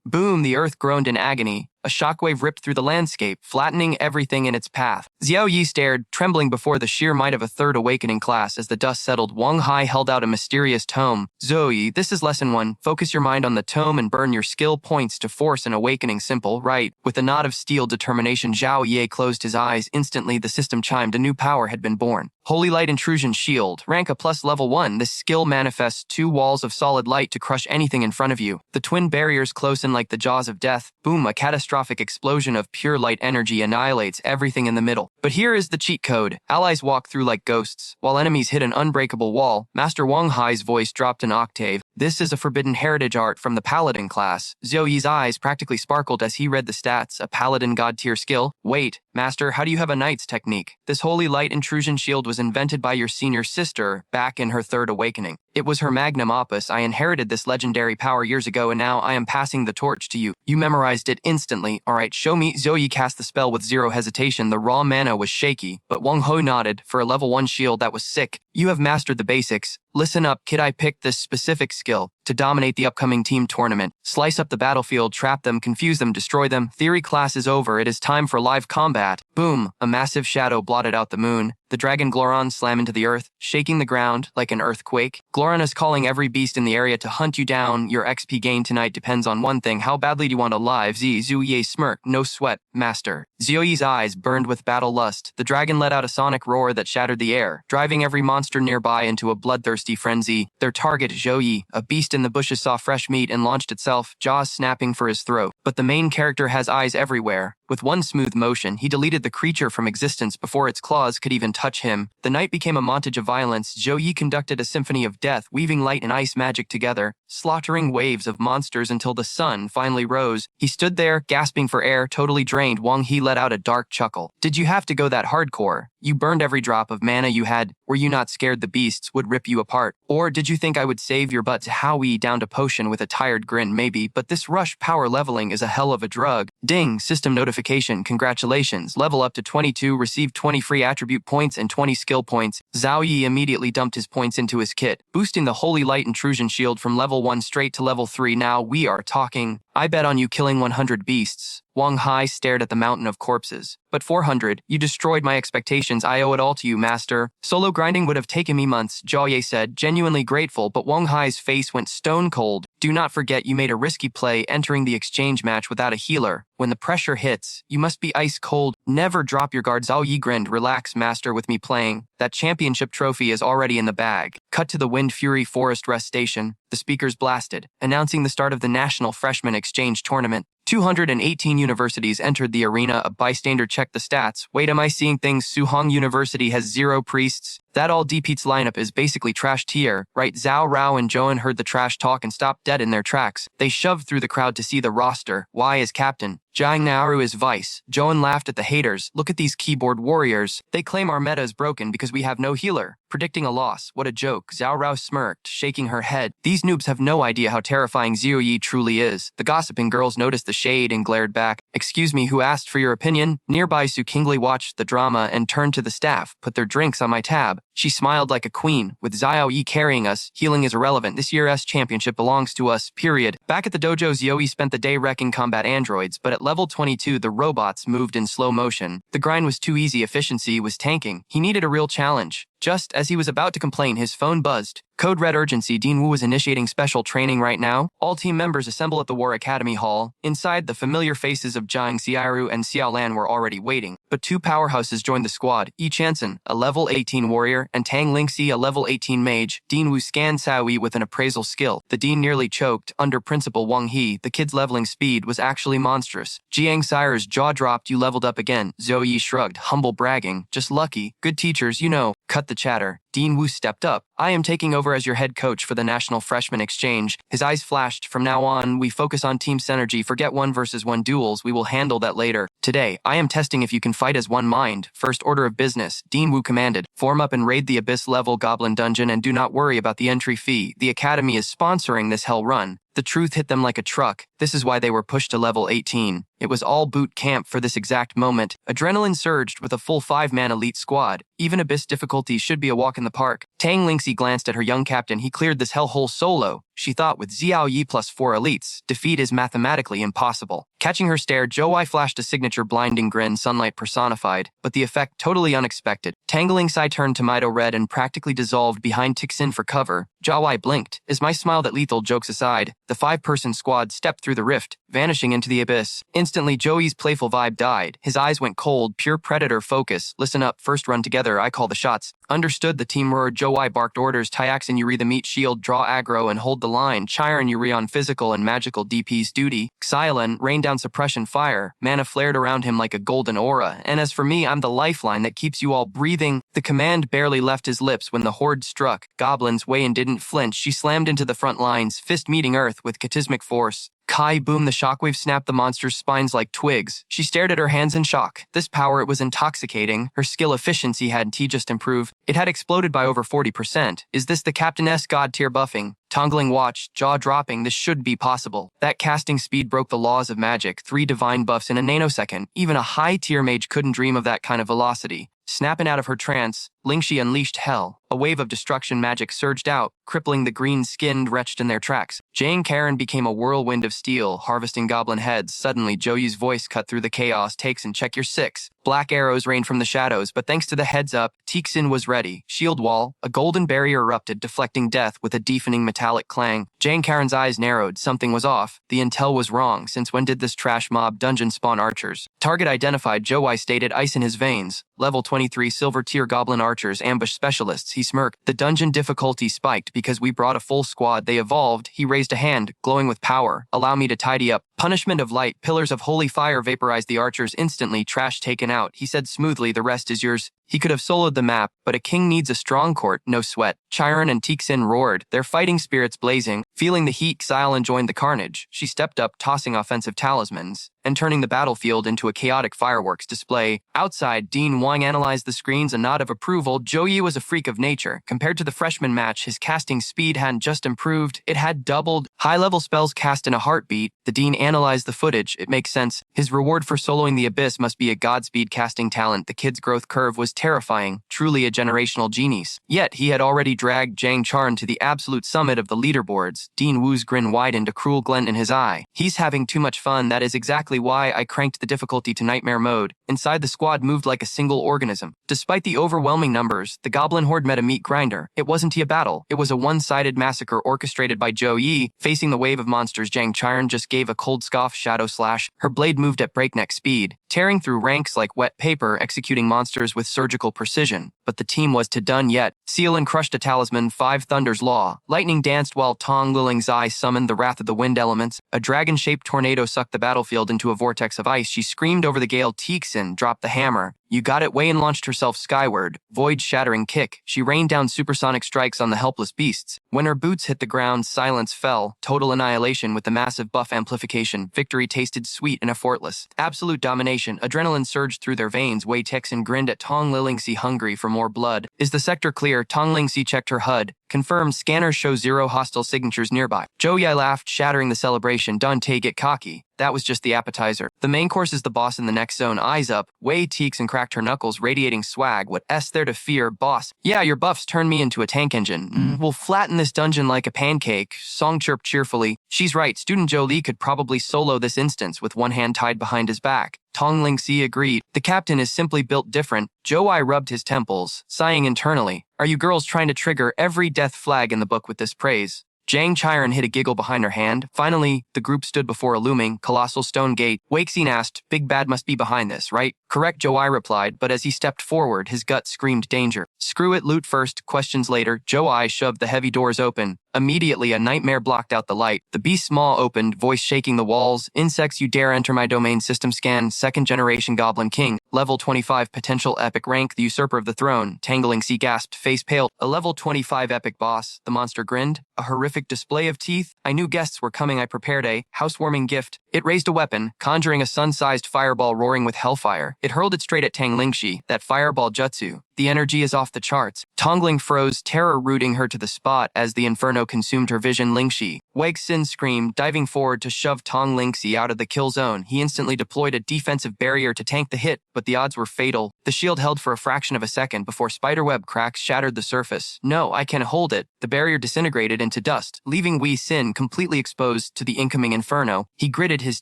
Boom, the earth groaned in agony. A shockwave ripped through the landscape, flattening everything in its path. Xiao Yi stared, trembling before the sheer might of a third awakening class. As the dust settled, Wang Hai held out a mysterious tome. Zoe, this is lesson 1. Focus your mind on the tome and burn your skill points to force an awakening. Simple, right? With a nod of steel determination, Zhao Ye closed his eyes. Instantly, the system chimed. A new power had been born. Holy Light Intrusion Shield. Rank a plus level 1. This skill manifests 2 walls of solid light to crush anything in front of you. The twin barriers close in like the jaws of death. Boom, a catastrophic explosion of pure light energy annihilates everything in the middle. But here is the cheat code. Allies walk through like ghosts, while enemies hit an unbreakable wall. Master Wang Hai's voice dropped an octave. This is a forbidden heritage art from the paladin class. Zhou Yi's eyes practically sparkled as he read the stats. A paladin god tier skill. Wait, master, how do you have a knight's technique? This holy light intrusion shield was invented by your senior sister back in her third awakening. It was her magnum opus. I inherited this legendary power years ago, and now I am passing the torch to you. You memorized it instantly. All right, show me. Zhou Yi cast the spell with zero hesitation. The raw mana was shaky, but Wang Ho nodded. For a level 1 shield, that was sick. You have mastered the basics. Listen up, kid, I picked this specific skill to dominate the upcoming team tournament. Slice up the battlefield, trap them, confuse them, destroy them. Theory class is over. It is time for live combat. Boom, a massive shadow blotted out the moon. The dragon Gloron slammed into the earth, shaking the ground like an earthquake. Gloron is calling every beast in the area to hunt you down. Your XP gain tonight depends on one thing. How badly do you want to live? Zhou Yi smirked. No sweat, master. Zhou Yi's eyes burned with battle lust. The dragon let out a sonic roar that shattered the air, driving every monster nearby into a bloodthirsty frenzy. Their target, Zhou Yi, a beast in the bushes, saw fresh meat and launched itself, jaws snapping for his throat. But the main character has eyes everywhere. With one smooth motion, he deleted the creature from existence before its claws could even touch him. The night became a montage of violence. Zhou Yi conducted a symphony of death, weaving light and ice magic together, slaughtering waves of monsters until the sun finally rose. He stood there, gasping for air, totally drained. Wang He let out a dark chuckle. Did you have to go that hardcore? You burned every drop of mana you had. Were you not scared the beasts would rip you apart? Or did you think I would save your butt? Howie downed a potion with a tired grin. Maybe, but this rush power leveling is a hell of a drug. Ding, system notification. Congratulations. Level up to 22, receive 20 free attribute points and 20 skill points. Zhao Yi immediately dumped his points into his kit, boosting the Holy Light Intrusion Shield from level 1 straight to level 3. Now we are talking. I bet on you killing 100 beasts. Wang Hai stared at the mountain of corpses. But 400, you destroyed my expectations. I owe it all to you, master. Solo grinding would have taken me months, Zhao Ye said, genuinely grateful, but Wang Hai's face went stone cold. Do not forget you made a risky play entering the exchange match without a healer. When the pressure hits, you must be ice cold. Never drop your guard. Zhao Yi grinned. Relax, master, with me playing. That championship trophy is already in the bag. Cut to the Wind Fury Forest Rest Station. The speakers blasted, announcing the start of the National Freshman Exchange Tournament. 218 universities entered the arena. A bystander checked the stats. Wait, am I seeing things? Suhong University has 0 priests. That all DP's lineup is basically trash tier, right? Zhao Rao and Joan heard the trash talk and stopped dead in their tracks. They shoved through the crowd to see the roster. Why is captain? Jiang Naoru is vice. Joan laughed at the haters. Look at these keyboard warriors. They claim our meta is broken because we have no healer. Predicting a loss. What a joke. Zhao Rao smirked, shaking her head. These noobs have no idea how terrifying Zhou Yi truly is. The gossiping girls noticed the shade and glared back. Excuse me, who asked for your opinion? Nearby, Su Qingli watched the drama and turned to the staff, put their drinks on my tab. She smiled like a queen. With Zhao Yi carrying us, healing is irrelevant. This year's championship belongs to us, period. Back at the dojo, Zhou Yi spent the day wrecking combat androids, but at level 22, the robots moved in slow motion. The grind was too easy, efficiency was tanking. He needed a real challenge. Just as he was about to complain, his phone buzzed. Code Red Urgency. Dean Wu is initiating special training right now. All team members assemble at the War Academy Hall. Inside, the familiar faces of Jiang Xiaoru and Xiao Lan were already waiting. But two powerhouses joined the squad. Yi Chanson, a level 18 warrior, and Tang Lingxi, a level 18 mage. Dean Wu scanned Cao Yi with an appraisal skill. The dean nearly choked. Under Principal Wang He, the kid's leveling speed was actually monstrous. Jiang Sire's jaw dropped. You leveled up again. Zhou Yi shrugged. Humble bragging. Just lucky. Good teachers, you know. Cut the chatter. Dean Wu stepped up. I am taking over as your head coach for the National Freshman Exchange. His eyes flashed. From now on, we focus on team synergy. Forget 1v1 duels. We will handle that later. Today, I am testing if you can fight as one mind. First order of business. Dean Wu commanded. Form up and raid the Abyss level Goblin Dungeon and do not worry about the entry fee. The Academy is sponsoring this hell run. The truth hit them like a truck. This is why they were pushed to level 18. It was all boot camp for this exact moment. Adrenaline surged with a full 5-man elite squad. Even Abyss difficulty should be a walk in the park. Tang Lingxi glanced at her young captain. He cleared this hellhole solo. She thought with Xiao Yi plus 4 elites, defeat is mathematically impossible. Catching her stare, Zhou Yi flashed a signature blinding grin, sunlight personified, but the effect totally unexpected. Tangling Sai turned tomato red and practically dissolved behind Tixin for cover. Zhou Yi blinked. Is my smile that lethal? Jokes aside, the 5-person squad stepped through the rift, vanishing into the abyss. Instantly, Zhou Yi's playful vibe died. His eyes went cold, pure predator focus. Listen up, first run together, I call the shots. Understood, the team roared. Zhou Yi barked orders. Tyaxin Yuri the meat shield, draw aggro and hold the line. Chiron Yuri on physical and magical DP's duty. Xiaolan rained down suppression fire. Mana flared around him like a golden aura. And as for me, I'm the lifeline that keeps you all breathing. The command barely left his lips when the horde struck. Goblins, Wei-Yin didn't flinch. She slammed into the front lines, fist meeting earth with katismic force. Kai boom, the shockwave snapped the monster's spines like twigs. She stared at her hands in shock. This power, it was intoxicating. Her skill efficiency had just improved. It had exploded by over 40%. Is this the Captain-S god tier buffing? Tongling watched, jaw dropping. This should be possible. That casting speed broke the laws of magic. 3 divine buffs in a nanosecond. Even a high-tier mage couldn't dream of that kind of velocity. Snapping out of her trance, Lingxi unleashed hell. A wave of destruction magic surged out, crippling the green-skinned wretched in their tracks. Jane Karen became a whirlwind of steel, harvesting goblin heads. Suddenly, Zhou Yi's voice cut through the chaos. Takes and check your 6. Black arrows rained from the shadows, but thanks to the heads-up, Tixin was ready. Shield wall, a golden barrier erupted, deflecting death with a deafening metallic clang. Jane Karen's eyes narrowed. Something was off. The intel was wrong. Since when did this trash mob dungeon spawn archers? Target identified. Zhou Yi stated, ice in his veins. Level 23 silver tier goblin archers, ambush specialists. He smirked. The dungeon difficulty spiked because we brought a full squad. They evolved. He raised a hand, glowing with power. Allow me to tidy up. Punishment of light. Pillars of holy fire vaporized the archers instantly. Trash taken out. He said smoothly, the rest is yours. He could have soloed the map, but a king needs a strong court, no sweat. Chiron and Tixin roared, their fighting spirits blazing. Feeling the heat, Xiaolan joined the carnage. She stepped up, tossing offensive talismans and turning the battlefield into a chaotic fireworks display. Outside, Dean Wang analyzed the screens, a nod of approval. Zhou Yi was a freak of nature. Compared to the freshman match, his casting speed hadn't just improved, it had doubled. High-level spells cast in a heartbeat. The Dean analyzed the footage. It makes sense. His reward for soloing the Abyss must be a Godspeed casting talent. The kid's growth curve was terrifying, truly a generational genius. Yet, he had already dragged Zhang Charn to the absolute summit of the leaderboards. Dean Wu's grin widened, a cruel glint in his eye. He's having too much fun. That is exactly why I cranked the difficulty to nightmare mode. Inside, the squad moved like a single organism. Despite the overwhelming numbers, the goblin horde met a meat grinder. It wasn't a battle. It was a one-sided massacre orchestrated by Zhou Yi. Facing the wave of monsters, Zhang Charn just gave a cold scoff, shadow slash. Her blade moved at breakneck speed, tearing through ranks like wet paper, executing monsters with surgical precision. But the team was to done yet. Sealan crushed a talisman, 5 Thunder's Law. Lightning danced while Tong Liling's eye summoned the wrath of the wind elements. A dragon-shaped tornado sucked the battlefield into a vortex of ice. She screamed over the gale. Tixin dropped the hammer. You got it. Wei Yin launched herself skyward, void-shattering kick. She rained down supersonic strikes on the helpless beasts. When her boots hit the ground, silence fell. Total annihilation with the massive buff amplification. Victory tasted sweet and effortless. Absolute domination. Adrenaline surged through their veins. Wei Texan grinned at Tong Lilingxi, hungry for more blood. Is the sector clear? Tong Lingxi checked her HUD. Confirmed. Scanners show 0 hostile signatures nearby. Zhou Yai laughed, shattering the celebration. Dante, get cocky. That was just the appetizer. The main course is the boss in the next zone. Eyes up. Wei teeks and cracked her knuckles, radiating swag. What's there to fear, boss? Yeah, your buffs turned me into a tank engine. We'll flatten this dungeon like a pancake. Song chirped cheerfully. She's right. Student Zhou Li could probably solo this instance with one hand tied behind his back. Tong Lingxi agreed. The captain is simply built different. Zhou Ai rubbed his temples, sighing internally. Are you girls trying to trigger every death flag in the book with this praise? Zhang Chiron hid a giggle behind her hand. Finally, the group stood before a looming, colossal stone gate. Weixin asked, Big Bad must be behind this, right? Correct, Zhou Ai replied, but as he stepped forward, his gut screamed danger. Screw it, loot first, questions later. Zhou Ai shoved the heavy doors open. Immediately, a nightmare blocked out the light. The beast's maw opened, voice shaking the walls. Insects, you dare enter my domain. System scan. 2nd generation Goblin King. Level 25 potential epic rank. The usurper of the throne. Tangling Sea gasped, face pale. A level 25 epic boss. The monster grinned. A horrific display of teeth. I knew guests were coming. I prepared a housewarming gift. It raised a weapon, conjuring a sun-sized fireball roaring with hellfire. It hurled it straight at Tang Lingxi, that fireball jutsu. The energy is off the charts. Tongling froze, terror rooting her to the spot as the inferno consumed her vision. Lingxi. Weixin screamed, diving forward to shove Tong Lingxi out of the kill zone. He instantly deployed a defensive barrier to tank the hit, but the odds were fatal. The shield held for a fraction of a second before spiderweb cracks shattered the surface. No, I can hold it. The barrier disintegrated into dust, leaving Wei Xin completely exposed to the incoming inferno. He gritted his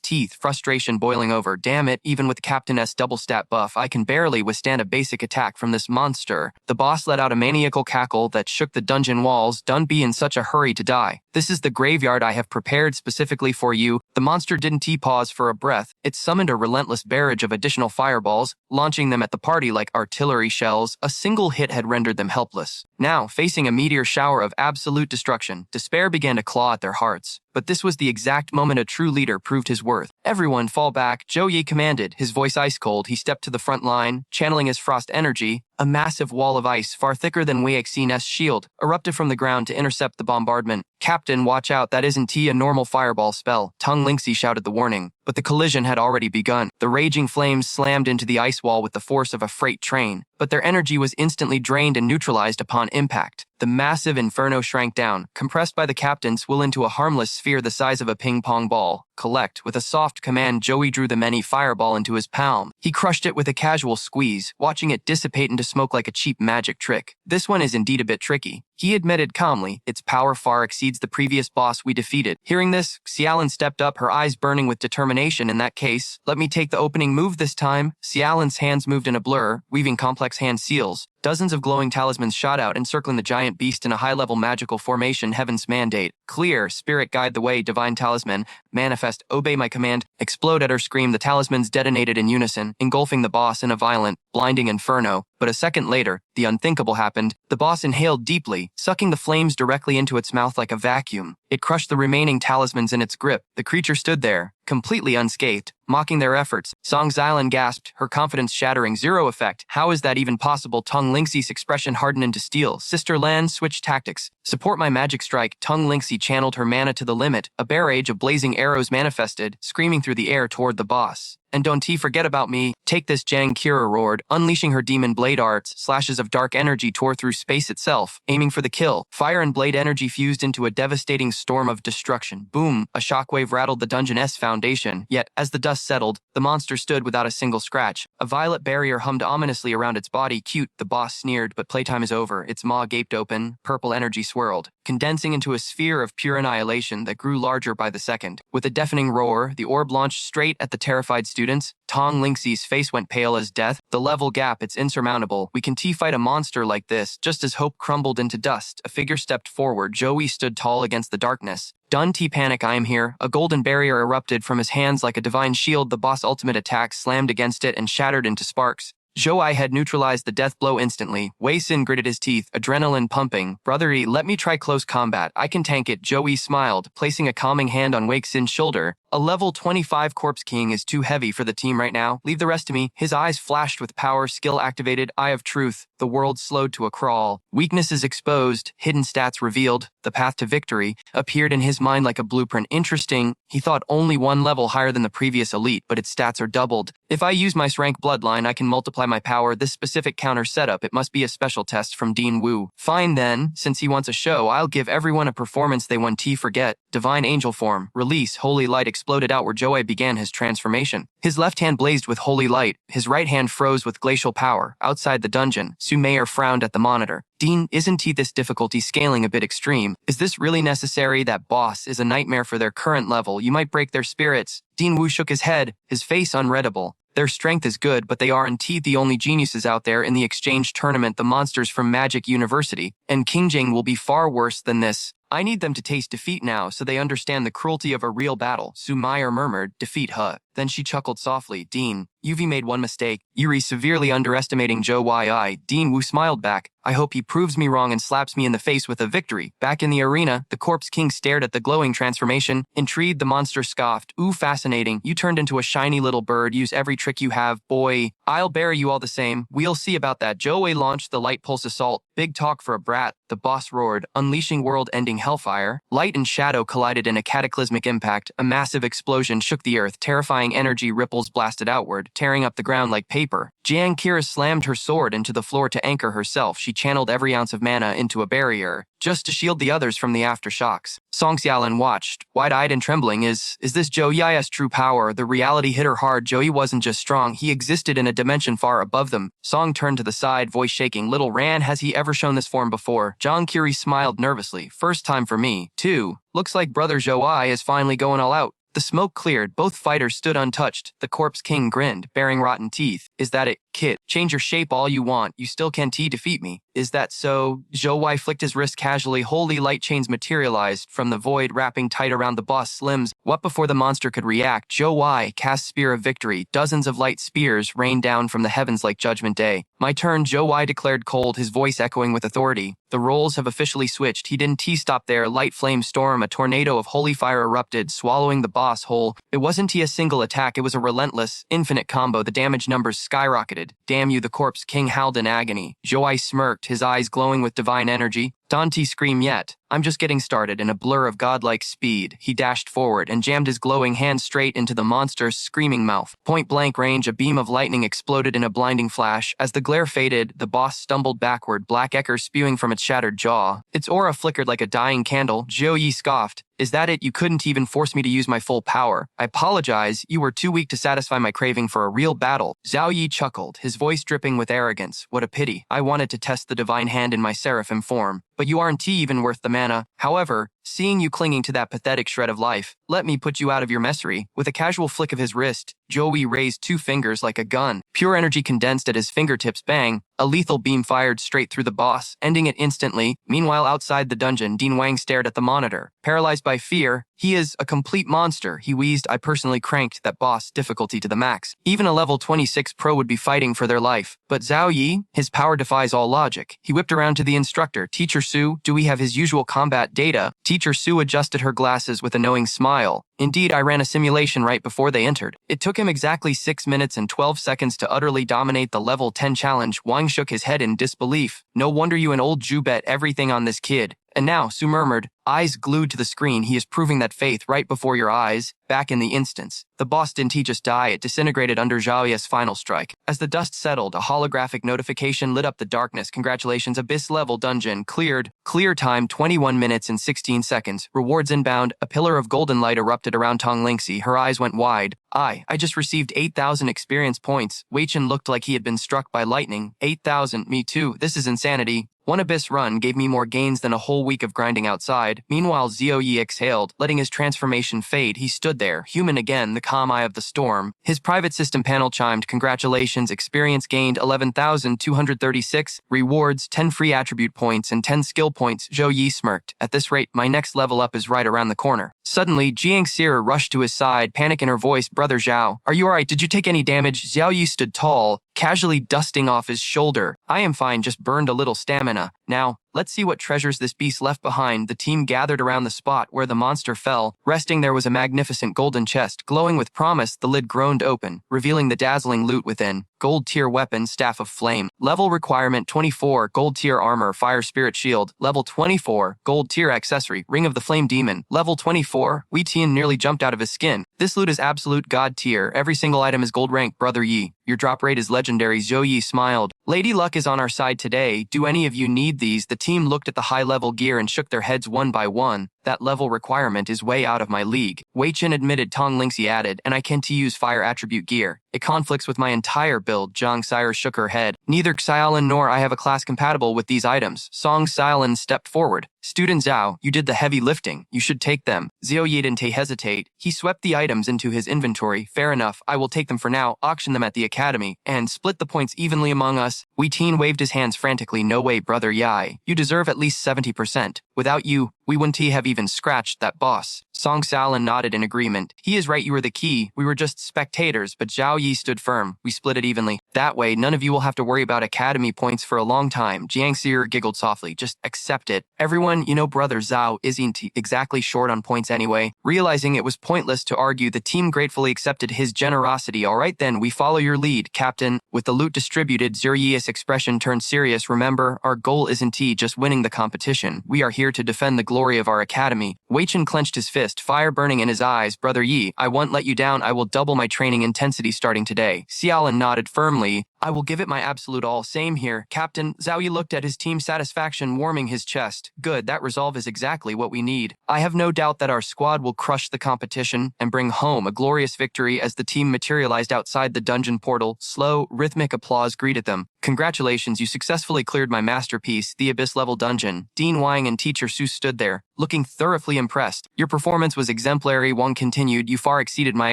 teeth, frustration boiling over. Damn it, even with Captain S double stat buff, I can barely withstand a basic attack from this monster. The boss let out a maniacal cackle that shook the dungeon walls. Don't be in such a hurry to die. This is the graveyard I have prepared specifically for you. The monster didn't pause for a breath. It summoned a relentless barrage of additional fireballs, launching them at the party like artillery shells. A single hit had rendered them helpless. Now, facing a meteor shower of absolute destruction, despair began to claw at their hearts. But this was the exact moment a true leader proved his worth. Everyone fall back, Zhou Yi commanded, his voice ice cold. He stepped to the front line, channeling his frost energy. A massive wall of ice, far thicker than Wei Xin's shield, erupted from the ground to intercept the bombardment. Captain, watch out, that isn't a normal fireball spell. Tong Lingxi shouted the warning. But the collision had already begun. The raging flames slammed into the ice wall with the force of a freight train, but their energy was instantly drained and neutralized upon impact. The massive inferno shrank down, compressed by the captain, swelled into a harmless sphere the size of a ping-pong ball. Collect. With a soft command, Joey drew the many fireball into his palm. He crushed it with a casual squeeze, watching it dissipate into smoke like a cheap magic trick. This one is indeed a bit tricky, he admitted calmly. Its power far exceeds the previous boss we defeated. Hearing this, Xiaolin stepped up, her eyes burning with determination. In that case, let me take the opening move this time. Xiaolin's hands moved in a blur, weaving complex hand seals. Dozens of glowing talismans shot out, encircling the giant beast in a high-level magical formation. Heaven's mandate. Clear. Spirit guide the way. Divine talisman. Manifest. Obey my command. Explode at her scream. The talismans detonated in unison, engulfing the boss in a violent, blinding inferno. But a second later, the unthinkable happened. The boss inhaled deeply, sucking the flames directly into its mouth like a vacuum. It crushed the remaining talismans in its grip. The creature stood there, completely unscathed, mocking their efforts. Song Xiaolin gasped, her confidence shattering. Zero effect. How is that even possible? Tong Lingxi's expression hardened into steel. Sister Lan switched tactics. Support my magic strike. Tong Lingxi channeled her mana to the limit. A barrage of blazing arrows manifested, screaming through the air toward the boss. And don't forget about me. Take this, Zhang Kira roared, unleashing her demon blade arts. Slashes of dark energy tore through space itself, aiming for the kill. Fire and blade energy fused into a devastating storm of destruction. Boom! A shockwave rattled the dungeon's foundation. Yet, as the dust settled, the monster stood without a single scratch. A violet barrier hummed ominously around its body. Cute, the boss sneered, but playtime is over. Its maw gaped open, purple energy swirled, condensing into a sphere of pure annihilation that grew larger by the second. With a deafening roar, the orb launched straight at the terrified students. Tong Lingxi's face went pale as death. The level gap, it's insurmountable. We can fight a monster like this. Just as hope crumbled into dust, a figure stepped forward. Joey stood tall against the darkness. Done panic, I am here. A golden barrier erupted from his hands like a divine shield. The boss' ultimate attack slammed against it and shattered into sparks. Zhou Ai had neutralized the death blow instantly. Wei Xin gritted his teeth, adrenaline pumping. Brothery, let me try close combat. I can tank it. Zhou Yi smiled, placing a calming hand on Wei Xin's shoulder. A level 25 Corpse King is too heavy for the team right now. Leave the rest to me. His eyes flashed with power, skill activated, eye of truth. The world slowed to a crawl. Weaknesses exposed, hidden stats revealed. The path to victory appeared in his mind like a blueprint. Interesting, he thought only one level higher than the previous elite, but its stats are doubled. If I use my rank bloodline, I can multiply my power. This specific counter setup, it must be a special test from Dean Wu. Fine then, since he wants a show, I'll give everyone a performance they want to forget. Divine angel form, release, holy light exploded out where Joey began his transformation. His left hand blazed with holy light, his right hand froze with glacial power. Outside the dungeon, Su Mayer frowned at the monitor. Dean, isn't this difficulty scaling a bit extreme? Is this really necessary? That boss is a nightmare for their current level. You might break their spirits. Dean Wu shook his head, his face unreadable. Their strength is good, but they aren't the only geniuses out there in the exchange tournament. The monsters from Magic University, and Kingjing will be far worse than this. I need them to taste defeat now so they understand the cruelty of a real battle. Su Mayer murmured, defeat, huh? Then she chuckled softly. Dean, you've made one mistake. Yuri severely underestimating Zhou Yi. Dean Wu smiled back. I hope he proves me wrong and slaps me in the face with a victory. Back in the arena, the Corpse King stared at the glowing transformation. Intrigued, the monster scoffed. Ooh, fascinating. You turned into a shiny little bird. Use every trick you have, boy. I'll bury you all the same. We'll see about that. Zhou launched the light pulse assault. Big talk for a brat. The boss roared, unleashing world-ending hellfire. Light and shadow collided in a cataclysmic impact. A massive explosion shook the earth. Terrifying energy ripples blasted outward, tearing up the ground like paper. Jiang Kira slammed her sword into the floor to anchor herself. She channeled every ounce of mana into a barrier, just to shield the others from the aftershocks. Song Xiaolin watched, wide-eyed and trembling. Is this Zhou Yi's true power? The reality hit her hard. Zhou wasn't just strong, he existed in a dimension far above them. Song turned to the side, voice shaking. Little Ran, has he ever shown this form before? Jiang Kiri smiled nervously. First time for me, too. Looks like brother Zhou is finally going all out. The smoke cleared, both fighters stood untouched. The Corpse King grinned, baring rotten teeth. Is that it, kid? Change your shape all you want, you still can't defeat me. Is that so? Zhou flicked his wrist casually. Holy light chains materialized from the void, wrapping tight around the boss' limbs. What before the monster could react, Zhou cast Spear of Victory. Dozens of light spears rained down from the heavens like Judgment Day. My turn, Zhou declared cold, his voice echoing with authority. The roles have officially switched. He didn't stop there. Light flame storm, a tornado of holy fire erupted, swallowing the boss whole. It wasn't a single attack, it was a relentless, infinite combo. The damage numbers skyrocketed. Damn you, the Corpse King howled in agony. Zhou smirked, his eyes glowing with divine energy. Don't scream yet. I'm just getting started. In a blur of godlike speed, he dashed forward and jammed his glowing hand straight into the monster's screaming mouth. Point-blank range, a beam of lightning exploded in a blinding flash. As the glare faded, the boss stumbled backward, black ichor spewing from its shattered jaw. Its aura flickered like a dying candle. Zhou scoffed. Is that it? You couldn't even force me to use my full power. I apologize, you were too weak to satisfy my craving for a real battle. Zhao Yi chuckled, his voice dripping with arrogance. What a pity. I wanted to test the divine hand in my seraphim form. But you aren't even worth the mana. However, seeing you clinging to that pathetic shred of life, let me put you out of your misery. With a casual flick of his wrist, Zhou raised two fingers like a gun. Pure energy condensed at his fingertips. Bang! A lethal beam fired straight through the boss, ending it instantly. Meanwhile, outside the dungeon, Dean Wang stared at the monitor. Paralyzed by fear, he is a complete monster, he wheezed. I personally cranked that boss difficulty to the max. Even a level 26 pro would be fighting for their life. But Zhao Yi, his power defies all logic. He whipped around to the instructor. Teacher Su, do we have his usual combat data? Teacher Su adjusted her glasses with a knowing smile. Indeed, I ran a simulation right before they entered. It took him exactly 6 minutes and 12 seconds to utterly dominate the level 10 challenge. Wang shook his head in disbelief. No wonder you and old Ju bet everything on this kid. And now, Su murmured, eyes glued to the screen, he is proving that faith right before your eyes. Back in the instance, the boss didn't just die, it disintegrated under Zhaoye's final strike. As the dust settled, a holographic notification lit up the darkness. Congratulations, Abyss-level dungeon cleared. Clear time 21 minutes and 16 seconds. Rewards inbound. A pillar of golden light erupted around Tong Lingxi. Her eyes went wide. I just received 8,000 experience points. Wei Chen looked like he had been struck by lightning. 8,000, me too. This is insanity. One Abyss run gave me more gains than a whole week of grinding outside. Meanwhile, Zhou Yi exhaled, letting his transformation fade. He stood there, human again, the calm eye of the storm. His private system panel chimed, congratulations, experience gained 11,236, rewards, 10 free attribute points and 10 skill points. Zhou Yi smirked. At this rate, my next level up is right around the corner. Suddenly, Jiang Xir rushed to his side, panic in her voice. Brother Zhao, are you alright? Did you take any damage? Zhao Yi stood tall, casually dusting off his shoulder. I am fine, just burned a little stamina. Now, Let's see what treasures this beast left behind. The team gathered around the spot where the monster fell. Resting there was a magnificent golden chest. Glowing with promise, the lid groaned open, revealing the dazzling loot within. Gold tier weapon, Staff of Flame. Level requirement 24, gold tier armor, Fire Spirit Shield. Level 24, gold tier accessory, Ring of the Flame Demon. Level 24, Wei Tian nearly jumped out of his skin. This loot is absolute god tier. Every single item is gold rank, Brother Yi. Your drop rate is legendary. Zhou Yi smiled. Lady Luck is on our side today. Do any of you need these? The team looked at the high-level gear and shook their heads one by one. That level requirement is way out of my league. Wei Chen admitted. Tong Lingxi added, and I can't use fire attribute gear. It conflicts with my entire build. Zhang Sire shook her head. Neither Xiaolin nor I have a class compatible with these items. Song Xiaolin stepped forward. Student Zhao, you did the heavy lifting. You should take them. Xiao Yi didn't hesitate. He swept the items into his inventory. Fair enough, I will take them for now, auction them at the academy, and split the points evenly among us. Wei Tian waved his hands frantically. No way, Brother Yi. You deserve at least 70%. Without you, we wouldn't have even scratched that boss. Song Xiaolin nodded in agreement. He is right, you were the key. We were just spectators, but Zhao Yi stood firm. We split it evenly. That way, none of you will have to worry about academy points for a long time. Jiang Seer giggled softly. Just accept it. Everyone, you know Brother Zhao isn't exactly short on points anyway. Realizing it was pointless to argue, the team gratefully accepted his generosity. All right then, we follow your lead, Captain. With the loot distributed, Zhou Yi's expression turned serious. Remember, our goal isn't just winning the competition. We are here to defend the glory of our academy. Wei Chen clenched his fist, fire burning in his eyes. Brother Yi, I won't let you down. I will double my training intensity starting today. Xiaolin nodded firmly. I will give it my absolute all. Same here, Captain. Zhao Yi looked at his team's satisfaction, warming his chest. Good, that resolve is exactly what we need. I have no doubt that our squad will crush the competition and bring home a glorious victory. As the team materialized outside the dungeon portal, slow, rhythmic applause greeted them. Congratulations, you successfully cleared my masterpiece, the Abyss-level dungeon. Dean Wang and Teacher Su stood there, looking thoroughly impressed. Your performance was exemplary, Wang continued. You far exceeded my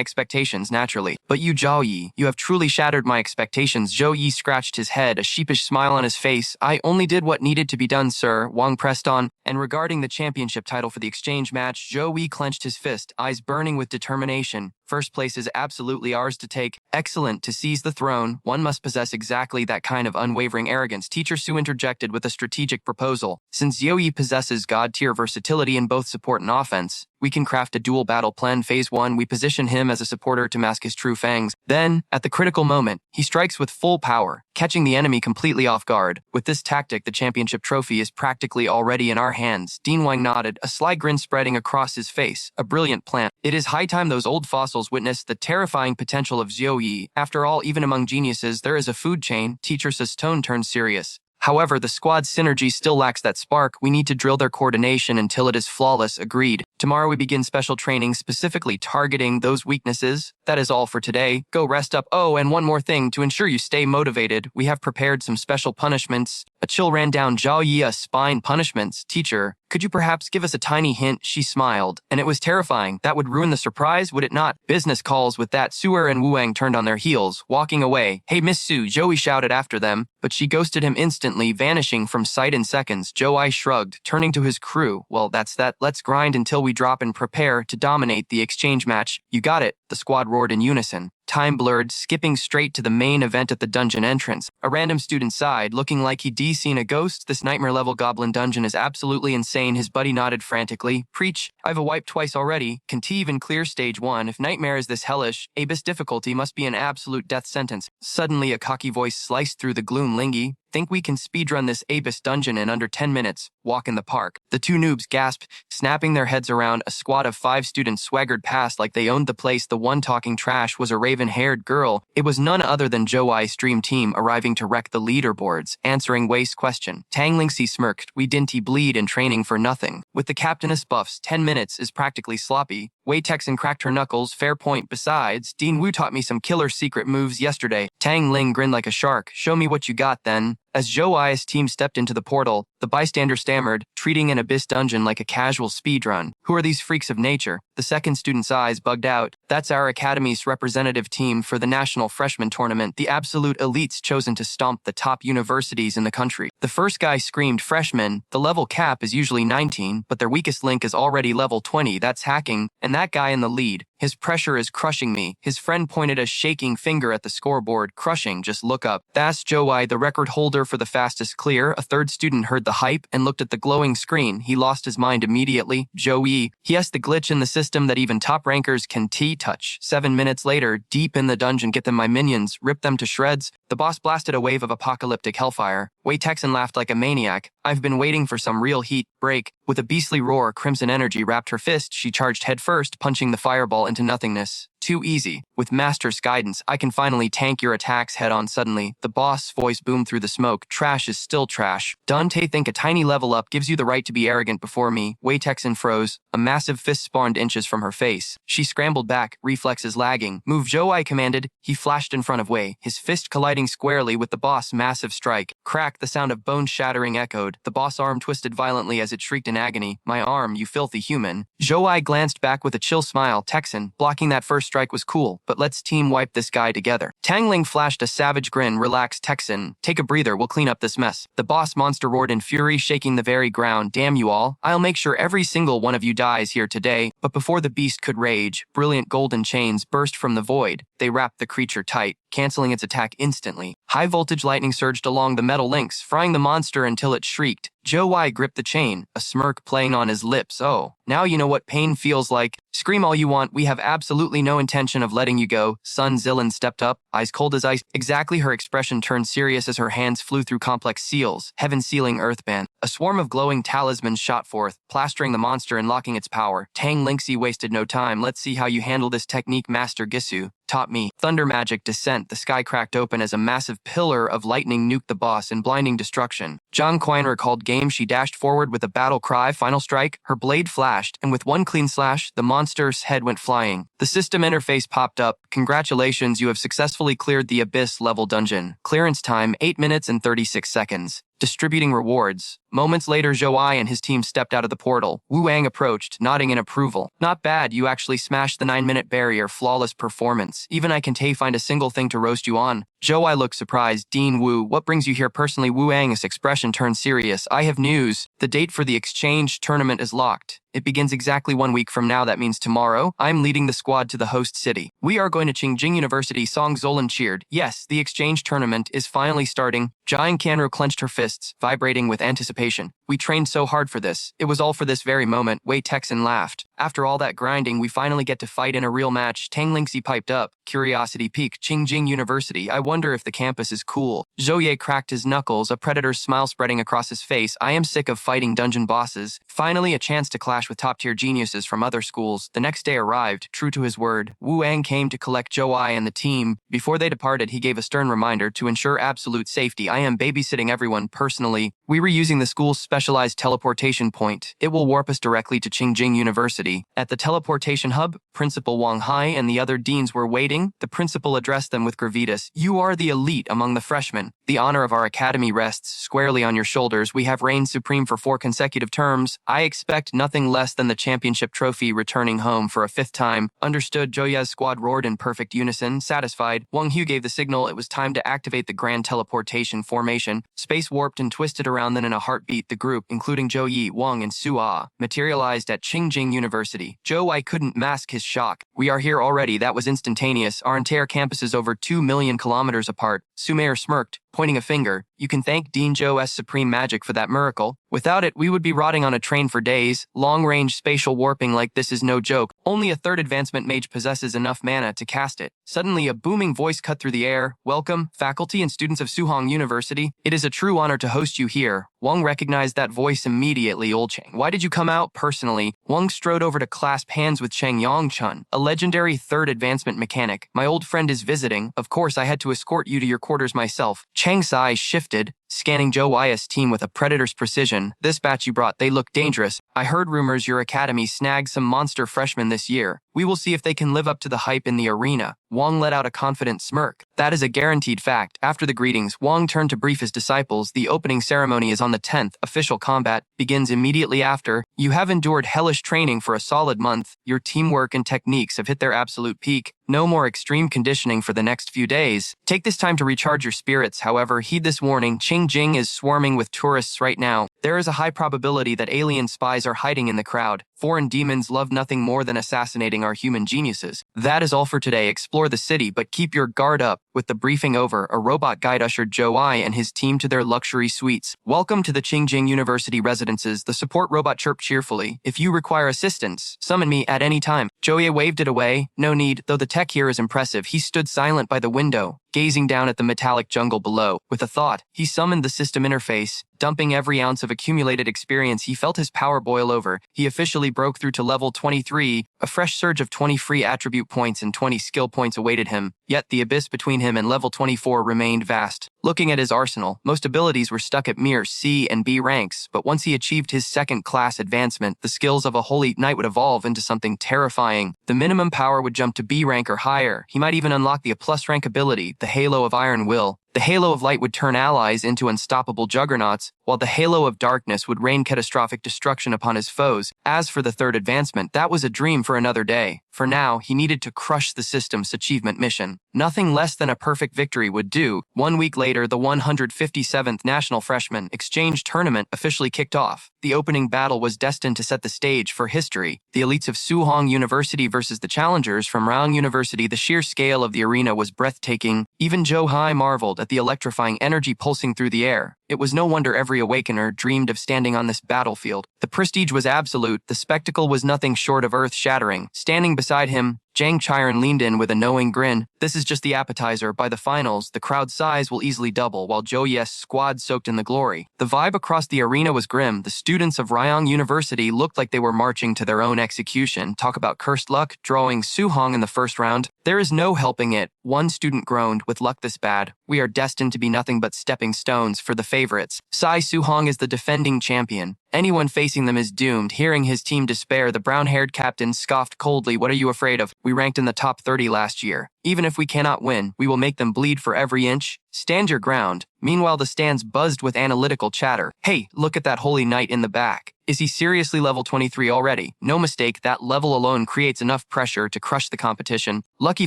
expectations, naturally. But you, Zhao Yi, you have truly shattered my expectations. Zhou Yi scratched his head, a sheepish smile on his face. I only did what needed to be done, sir, Wang pressed on. And regarding the championship title for the exchange match, Zhou Yi clenched his fist, eyes burning with determination. First place is absolutely ours to take. Excellent. To seize the throne, one must possess exactly that kind of unwavering arrogance. Teacher Su interjected with a strategic proposal. Since Zhou Yi possesses god-tier versatility in both support and offense, we can craft a dual battle plan. Phase 1, we position him as a supporter to mask his true fangs. Then, at the critical moment, he strikes with full power, catching the enemy completely off guard. With this tactic, the championship trophy is practically already in our hands. Dean Wang nodded, a sly grin spreading across his face. A brilliant plan. It is high time those old fossils witnessed the terrifying potential of Zhou Yi. After all, even among geniuses, there is a food chain. Teacher Su's tone turned serious. However, the squad's synergy still lacks that spark. We need to drill their coordination until it is flawless. Agreed. Tomorrow we begin special training specifically targeting those weaknesses. That is all for today. Go rest up. Oh, and one more thing. To ensure you stay motivated, we have prepared some special punishments. A chill ran down Zhao Yi's spine. Punishments? Teacher, could you perhaps give us a tiny hint? She smiled. And it was terrifying. That would ruin the surprise, would it not? Business calls. With that, Su'er and Wu Wang turned on their heels, walking away. Hey, Miss Su, Zhou Yi shouted after them, but she ghosted him instantly, vanishing from sight in seconds. Zhou Yi shrugged, turning to his crew. Well, that's that. Let's grind until we drop and prepare to dominate the exchange match. You got it, the squad roared in unison. Time blurred, skipping straight to the main event at the dungeon entrance. A random student sighed, looking like he'd seen a ghost. This nightmare-level goblin dungeon is absolutely insane. His buddy nodded frantically. Preach, I've a wipe twice already. Can T even clear stage 1? If nightmare is this hellish, Abyss difficulty must be an absolute death sentence. Suddenly, a cocky voice sliced through the gloom. Lingy, think we can speedrun this Abyss dungeon in under 10 minutes. Walk in the park. The two noobs gasped, snapping their heads around. A squad of 5 students swaggered past like they owned the place. The one talking trash was a raven-haired girl. It was none other than Zhou Yi's dream team arriving to wreck the leaderboards. Answering Wei's question, Tang Lingxi smirked. We didn't bleed in training for nothing. With the captainess buffs, 10 minutes is practically sloppy. Wei Texan cracked her knuckles. Fair point. Besides, Dean Wu taught me some killer secret moves yesterday. Tang Ling grinned like a shark. Show me what you got then. As Zhou Yi's team stepped into the portal, the bystander stammered, treating an Abyss dungeon like a casual speedrun. Who are these freaks of nature? The second student's eyes bugged out. That's our academy's representative team for the National Freshman Tournament, the absolute elites chosen to stomp the top universities in the country. The first guy screamed, freshmen. The level cap is usually 19, but their weakest link is already level 20. That's hacking. And that guy in the lead. His pressure is crushing me. His friend pointed a shaking finger at the scoreboard. Crushing, just look up. That's Zhou Yi, the record holder for the fastest clear. A third student heard the the hype and looked at the glowing screen, he lost his mind immediately. Joey, yes, the glitch in the system that even top rankers can touch. 7 minutes later, deep in the dungeon, get them my minions, rip them to shreds. The boss blasted a wave of apocalyptic hellfire. Wei Texan laughed like a maniac. I've been waiting for some real heat break. With a beastly roar, crimson energy wrapped her fist. She charged headfirst, punching the fireball into nothingness. Too easy. With Master's guidance, I can finally tank your attacks head-on. Suddenly, the boss' voice boomed through the smoke. Trash is still trash. Dante, think a tiny level up gives you the right to be arrogant before me. Wei Texan froze. A massive fist spawned inches from her face. She scrambled back, reflexes lagging. Move, Joe, I commanded. He flashed in front of Wei, his fist colliding squarely with the boss' massive strike. Crack, the sound of bone shattering echoed. The boss' arm twisted violently as it shrieked in agony. My arm, you filthy human. Joe glanced back with a chill smile. Texan, blocking that first strike was cool, but let's team wipe this guy together. Tangling flashed a savage grin. Relax, Texan. Take a breather, we'll clean up this mess. The boss monster roared in fury, shaking the very ground. Damn you all. I'll make sure every single one of you dies here today. But before the beast could rage, brilliant golden chains burst from the void. They wrapped the creature tight, canceling its attack instantly. High-voltage lightning surged along the metal links, frying the monster until it shrieked. Joe gripped the chain, a smirk playing on his lips. Oh, now you know what pain feels like. Scream all you want, we have absolutely no intention of letting you go. Sun Zillan stepped up, eyes cold as ice. Exactly, her expression turned serious as her hands flew through complex seals, heaven-sealing earthband. A swarm of glowing talismans shot forth, plastering the monster and locking its power. Tang Linksy wasted no time. Let's see how you handle this technique, Master Gisu taught me. Thunder magic descent. The sky cracked open as a massive pillar of lightning nuked the boss in blinding destruction. Zhang Quine recalled game. She dashed forward with a battle cry. Final strike. Her blade flashed, and with one clean slash, the monster's head went flying. The system interface popped up. Congratulations, you have successfully cleared the Abyss level dungeon. Clearance time 8 minutes and 36 seconds. Distributing rewards. Moments later, Zhou and his team stepped out of the portal. Wu Wang approached, nodding in approval. Not bad, you actually smashed the 9-minute barrier. Flawless performance. Even I can't find a single thing to roast you on. Zhou looked surprised. Dean Wu, what brings you here personally? Wu Wang's expression turned serious. I have news. The date for the exchange tournament is locked. It begins exactly 1 week from now. That means tomorrow. I'm leading the squad to the host city. We are going to Qingjing University. Song Zolan cheered. Yes, the exchange tournament is finally starting. Jiang Kanro clenched her fists, vibrating with anticipation. We trained so hard for this. It was all for this very moment. Wei Texan laughed. After all that grinding, we finally get to fight in a real match. Tang Linksy piped up. Curiosity piqued. Qingjing University. I wonder if the campus is cool. Zhou Ye cracked his knuckles, a predator's smile spreading across his face. I am sick of fighting dungeon bosses. Finally, a chance to clash with top-tier geniuses from other schools. The next day arrived. True to his word, Wu Wang came to collect Zhou and the team. Before they departed, he gave a stern reminder to ensure absolute safety. I am babysitting everyone personally. We were using the school's specialized teleportation point. It will warp us directly to Qingjing University. At the teleportation hub, Principal Wang Hai and the other deans were waiting. The principal addressed them with gravitas. You are the elite among the freshmen. The honor of our academy rests squarely on your shoulders. We have reigned supreme for 4 consecutive terms. I expect nothing less than the championship trophy returning home for a 5th time. Understood, Joya's squad roared in perfect unison. Satisfied, Wang Hu gave the signal it was time to activate the grand teleportation formation. Space warped and twisted around, then in a heartbeat, the group, including Zhou Yi, Wang, and Su materialized at Qingjing University. Zhou couldn't mask his shock. We are here already. That was instantaneous. Our entire campus is over 2 million kilometers apart. Su Mayer smirked, pointing a finger. You can thank Dean Zhou's supreme magic for that miracle. Without it, we would be rotting on a train for days. Long-range spatial warping like this is no joke. Only a 3rd advancement mage possesses enough mana to cast it. Suddenly, a booming voice cut through the air. Welcome, faculty and students of Suhong University. It is a true honor to host you here. Wang recognized that voice immediately. Old Cheng, why did you come out personally? Wang strode over to clasp hands with Cheng Yongchun, a legendary 3rd advancement mechanic. My old friend is visiting. Of course, I had to escort you to your quarters myself. Cheng's eyes shifted, scanning Zhou team with a predator's precision. This batch you brought, they look dangerous. I heard rumors your academy snagged some monster freshmen this year. We will see if they can live up to the hype in the arena. Wang let out a confident smirk. That is a guaranteed fact. After the greetings, Wang turned to brief his disciples. The opening ceremony is on the 10th. Official combat begins immediately after. You have endured hellish training for a solid month. Your teamwork and techniques have hit their absolute peak. No more extreme conditioning for the next few days. Take this time to recharge your spirits. However, heed this warning. Qingjing is swarming with tourists right now. There is a high probability that alien spies are hiding in the crowd. Foreign demons love nothing more than assassinating our human geniuses. That is all for today. Explore the city, but keep your guard up. With the briefing over, a robot guide ushered Zhou Ai and his team to their luxury suites. Welcome to the Qingjing University residences. The support robot chirped cheerfully. If you require assistance, summon me at any time. Zhou Ai waved it away. No need, though the tech here is impressive. He stood silent by the window, gazing down at the metallic jungle below. With a thought, he summoned the system interface. Dumping every ounce of accumulated experience, he felt his power boil over. He officially broke through to level 23. A fresh surge of 20 free attribute points and 20 skill points awaited him. Yet the abyss between him and level 24 remained vast. Looking at his arsenal, most abilities were stuck at mere C and B ranks, but once he achieved his second-class advancement, the skills of a holy knight would evolve into something terrifying. The minimum power would jump to B rank or higher. He might even unlock the A+ rank ability, the Halo of Iron Will. The Halo of Light would turn allies into unstoppable juggernauts, while the Halo of Darkness would rain catastrophic destruction upon his foes. As for the third advancement, that was a dream for another day. For now, he needed to crush the system's achievement mission. Nothing less than a perfect victory would do. 1 week later, the 157th National Freshman Exchange Tournament officially kicked off. The opening battle was destined to set the stage for history. The elites of Suhong University versus the challengers from Raong University. The sheer scale of the arena was breathtaking. Even Zhou Hai marveled at the electrifying energy pulsing through the air. It was no wonder every awakener dreamed of standing on this battlefield. The prestige was absolute. The spectacle was nothing short of earth-shattering. Standing beside him, Zhang Chiron leaned in with a knowing grin. This is just the appetizer. By the finals, the crowd size will easily double, while Zhou Ye's squad soaked in the glory. The vibe across the arena was grim. The students of Raong University looked like they were marching to their own execution. Talk about cursed luck, drawing Suhong in the first round. There is no helping it. One student groaned, with luck this bad, we are destined to be nothing but stepping stones for the favorites. Sai Suhong is the defending champion. Anyone facing them is doomed. Hearing his team despair, the brown-haired captain scoffed coldly. What are you afraid of? We ranked in the top 30 last year. Even if we cannot win, we will make them bleed for every inch. Stand your ground. Meanwhile, the stands buzzed with analytical chatter. Hey, look at that holy knight in the back. Is he seriously level 23 already? No mistake, that level alone creates enough pressure to crush the competition. Lucky